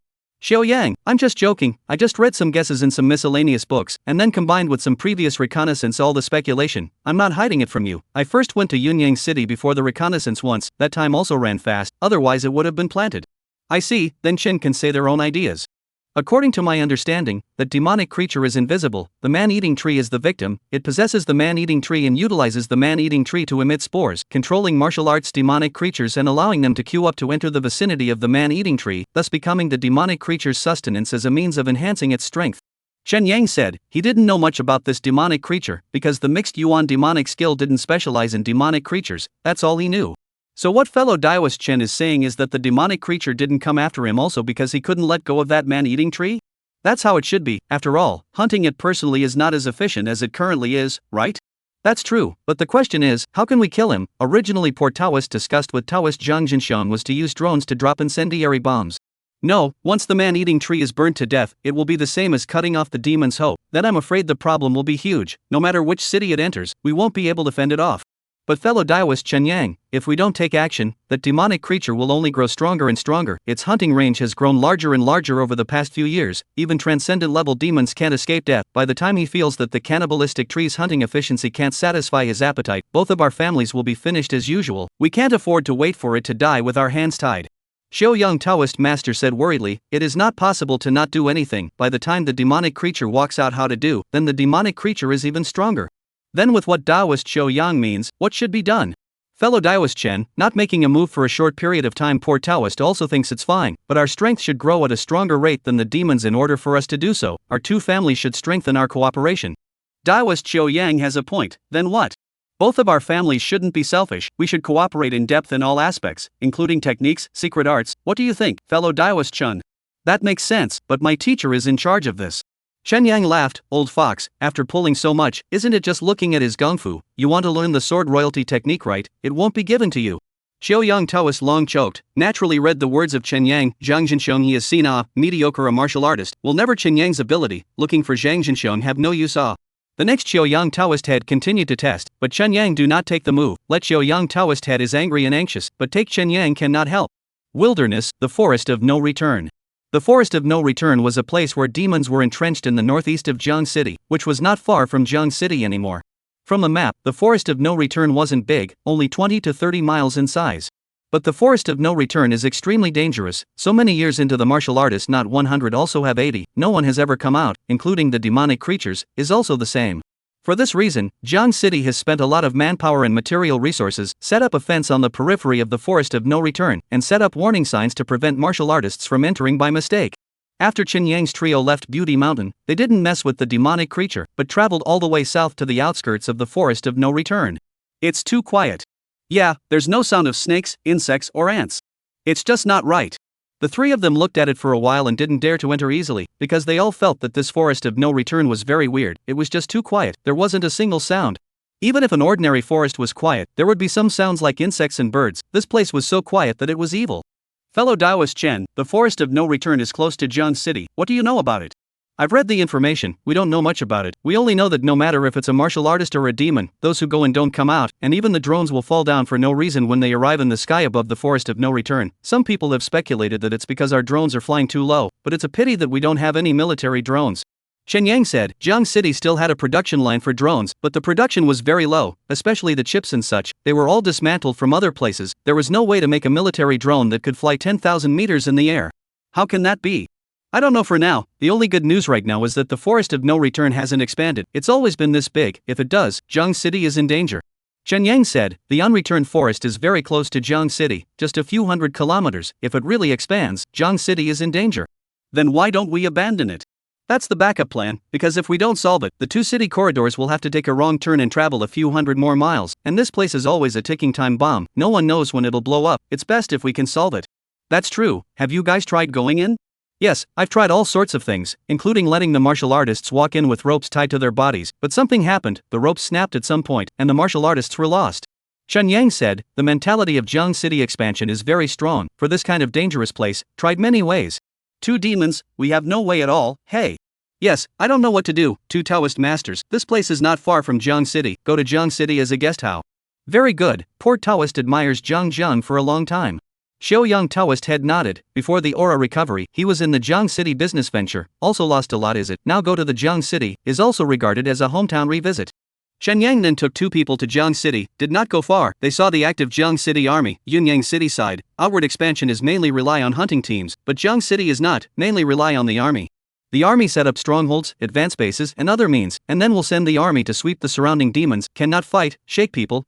Xiao Yang, I'm just joking, I just read some guesses in some miscellaneous books, and then combined with some previous reconnaissance all the speculation. I'm not hiding it from you. I first went to Yunyang City before the reconnaissance once, that time also ran fast, otherwise it would have been planted. I see, then Chen can say their own ideas. According to my understanding, that demonic creature is invisible. The man-eating tree is the victim. It possesses the man-eating tree and utilizes the man-eating tree to emit spores, controlling martial arts demonic creatures and allowing them to queue up to enter the vicinity of the man-eating tree, thus becoming the demonic creature's sustenance as a means of enhancing its strength. Chen Yang said he didn't know much about this demonic creature because the mixed Yuan demonic skill didn't specialize in demonic creatures. That's all he knew. So what fellow Taoist Chen is saying is that the demonic creature didn't come after him also because he couldn't let go of that man-eating tree? That's how it should be. After all, hunting it personally is not as efficient as it currently is, right? That's true, but the question is, how can we kill him? Originally poor Taoist discussed with Taoist Zhang Jinshan was to use drones to drop incendiary bombs. No, once the man-eating tree is burnt to death, it will be the same as cutting off the demon's hope. Then I'm afraid the problem will be huge. No matter which city it enters, we won't be able to fend it off. But fellow Daoist Chen Yang, if we don't take action, that demonic creature will only grow stronger and stronger. Its hunting range has grown larger and larger over the past few years. Even transcendent level demons can't escape death. By the time he feels that the cannibalistic tree's hunting efficiency can't satisfy his appetite, both of our families will be finished as usual. We can't afford to wait for it to die with our hands tied. Xiaoyang Taoist master said worriedly, it is not possible to not do anything. By the time the demonic creature walks out how to do, then the demonic creature is even stronger. Then with what Daoist Xiaoyang means, what should be done? Fellow Daoist Chen, not making a move for a short period of time. Poor Taoist also thinks it's fine, but our strength should grow at a stronger rate than the demons. In order for us to do so, our two families should strengthen our cooperation. Daoist Xiaoyang has a point. Then what? Both of our families shouldn't be selfish. We should cooperate in depth in all aspects, including techniques, secret arts. What do you think, fellow Daoist Chen? That makes sense, but my teacher is in charge of this. Chen Yang laughed. Old fox, after pulling so much, isn't it just looking at his gungfu? You want to learn the sword royalty technique, right? It won't be given to you. Xiaoyang Taoist long choked, naturally read the words of Chen Yang. Zhang Jinxiong, he has seen mediocre a martial artist, will never Chen Yang's ability, looking for Zhang Jinxiong have no use The next Xiaoyang Taoist head continued to test, but Chen Yang do not take the move. Let Xiaoyang Taoist head is angry and anxious, but take Chen Yang cannot help. Wilderness, the forest of no return. The Forest of No Return was a place where demons were entrenched in the northeast of Jiang City, which was not far from Jiang City anymore. From the map, the Forest of No Return wasn't big, only 20 to 30 miles in size. But the Forest of No Return is extremely dangerous. So many years into the martial artist, not 100 also have 80, no one has ever come out, including the demonic creatures, is also the same. For this reason, Jiang City has spent a lot of manpower and material resources, set up a fence on the periphery of the Forest of No Return, and set up warning signs to prevent martial artists from entering by mistake. After Chen Yang's trio left Beauty Mountain, they didn't mess with the demonic creature, but traveled all the way south to the outskirts of the Forest of No Return. It's too quiet. Yeah, there's no sound of snakes, insects, or ants. It's just not right. The three of them looked at it for a while and didn't dare to enter easily, because they all felt that this Forest of No Return was very weird. It was just too quiet, there wasn't a single sound. Even if an ordinary forest was quiet, there would be some sounds like insects and birds. This place was so quiet that it was evil. Fellow Daoist Chen, the Forest of No Return is close to Jiang City. What do you know about it? I've read the information, we don't know much about it. We only know that no matter if it's a martial artist or a demon, those who go in don't come out, and even the drones will fall down for no reason when they arrive in the sky above the Forest of No Return. Some people have speculated that it's because our drones are flying too low, but it's a pity that we don't have any military drones. Chen Yang said, Jiang City still had a production line for drones, but the production was very low, especially the chips and such. They were all dismantled from other places. There was no way to make a military drone that could fly 10,000 meters in the air. How can that be? I don't know for now. The only good news right now is that the Forest of No Return hasn't expanded. It's always been this big. If it does, Jiang City is in danger. Chen Yang said, the unreturned forest is very close to Jiang City, just a few hundred kilometers. If it really expands, Jiang City is in danger. Then why don't we abandon it? That's the backup plan, because if we don't solve it, the two city corridors will have to take a wrong turn and travel a few hundred more miles, and this place is always a ticking time bomb. No one knows when it'll blow up. It's best if we can solve it. That's true. Have you guys tried going in? Yes, I've tried all sorts of things, including letting the martial artists walk in with ropes tied to their bodies, but something happened, the ropes snapped at some point, and the martial artists were lost. Chen Yang said, the mentality of Jiang City expansion is very strong. For this kind of dangerous place, tried many ways. Two demons, we have no way at all. Hey. Yes, I don't know what to do. Two Taoist masters, this place is not far from Jiang City. Go to Jiang City as a guest how. Very good. Poor Taoist admires Jiang for a long time. Xiaoyang Taoist head nodded. Before the aura recovery, he was in the Jiang City business venture, also lost a lot. Is it? Now go to the Jiang City, is also regarded as a hometown revisit. Chen Yang then took two people to Jiang City, did not go far. They saw the active Jiang City army. Yunyang City side, outward expansion is mainly rely on hunting teams, but Jiang City is not, mainly rely on the army. The army set up strongholds, advanced bases, and other means, and then will send the army to sweep the surrounding demons. Cannot fight, shake people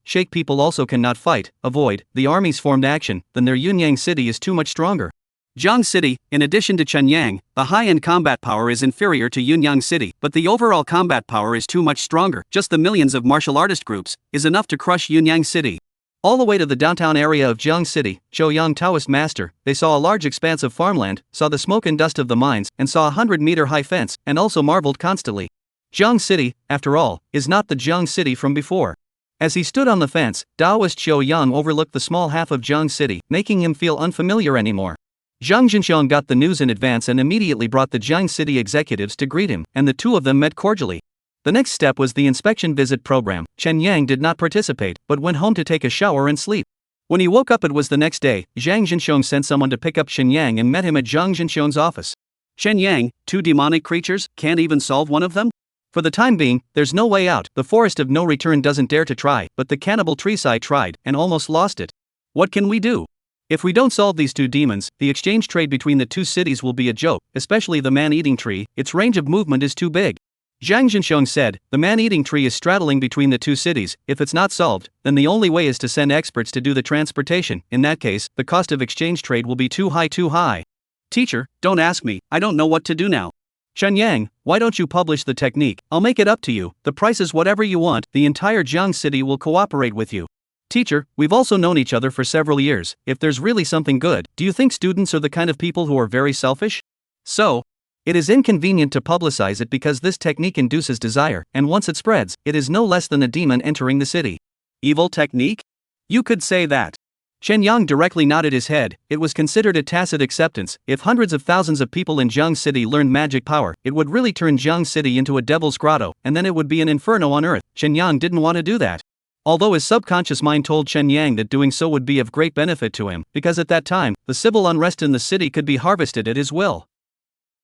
also cannot fight, avoid the army's formed action, then their Yunyang City is too much stronger. Jiang City, in addition to Chen Yang, the high-end combat power is inferior to Yunyang City, but the overall combat power is too much stronger. Just the millions of martial artist groups is enough to crush Yunyang City. All the way to the downtown area of Jiang City, Xiaoyang Taoist master, they saw a large expanse of farmland, saw the smoke and dust of the mines, and saw a 100-meter high fence, and also marveled constantly. Jiang City, after all, is not the Jiang City from before. As he stood on the fence, Taoist Xiaoyang overlooked the small half of Jiang City, making him feel unfamiliar anymore. Zhang Jinxiong got the news in advance and immediately brought the Jiang City executives to greet him, and the two of them met cordially. The next step was the inspection visit program. Chen Yang did not participate, but went home to take a shower and sleep. When he woke up, it was the next day. Zhang Zhenxiong sent someone to pick up Shen Yang and met him at Zhang Zhenxiong's office. Shen Yang, 2 demonic creatures, can't even solve one of them? For the time being, there's no way out. The forest of no return doesn't dare to try, but the cannibal Treeside tried and almost lost it. What can we do? If we don't solve these 2 demons, the exchange trade between the 2 cities will be a joke, especially the man-eating tree. Its range of movement is too big. Zhang Zhenxiong said, the man-eating tree is straddling between the 2 cities. If it's not solved, then the only way is to send experts to do the transportation. In that case, the cost of exchange trade will be too high. Teacher, don't ask me, I don't know what to do now. Chen Yang, why don't you publish the technique? I'll make it up to you. The price is whatever you want. The entire Jiang city will cooperate with you. Teacher, we've also known each other for several years. If there's really something good, do you think students are the kind of people who are very selfish? So, it is inconvenient to publicize it because this technique induces desire, and once it spreads, it is no less than a demon entering the city. Evil technique? You could say that. Chen Yang directly nodded his head. It was considered a tacit acceptance. If hundreds of thousands of people in Jiang City learned magic power, it would really turn Jiang City into a devil's grotto, and then it would be an inferno on earth. Chen Yang didn't want to do that. Although his subconscious mind told Chen Yang that doing so would be of great benefit to him, because at that time, the civil unrest in the city could be harvested at his will.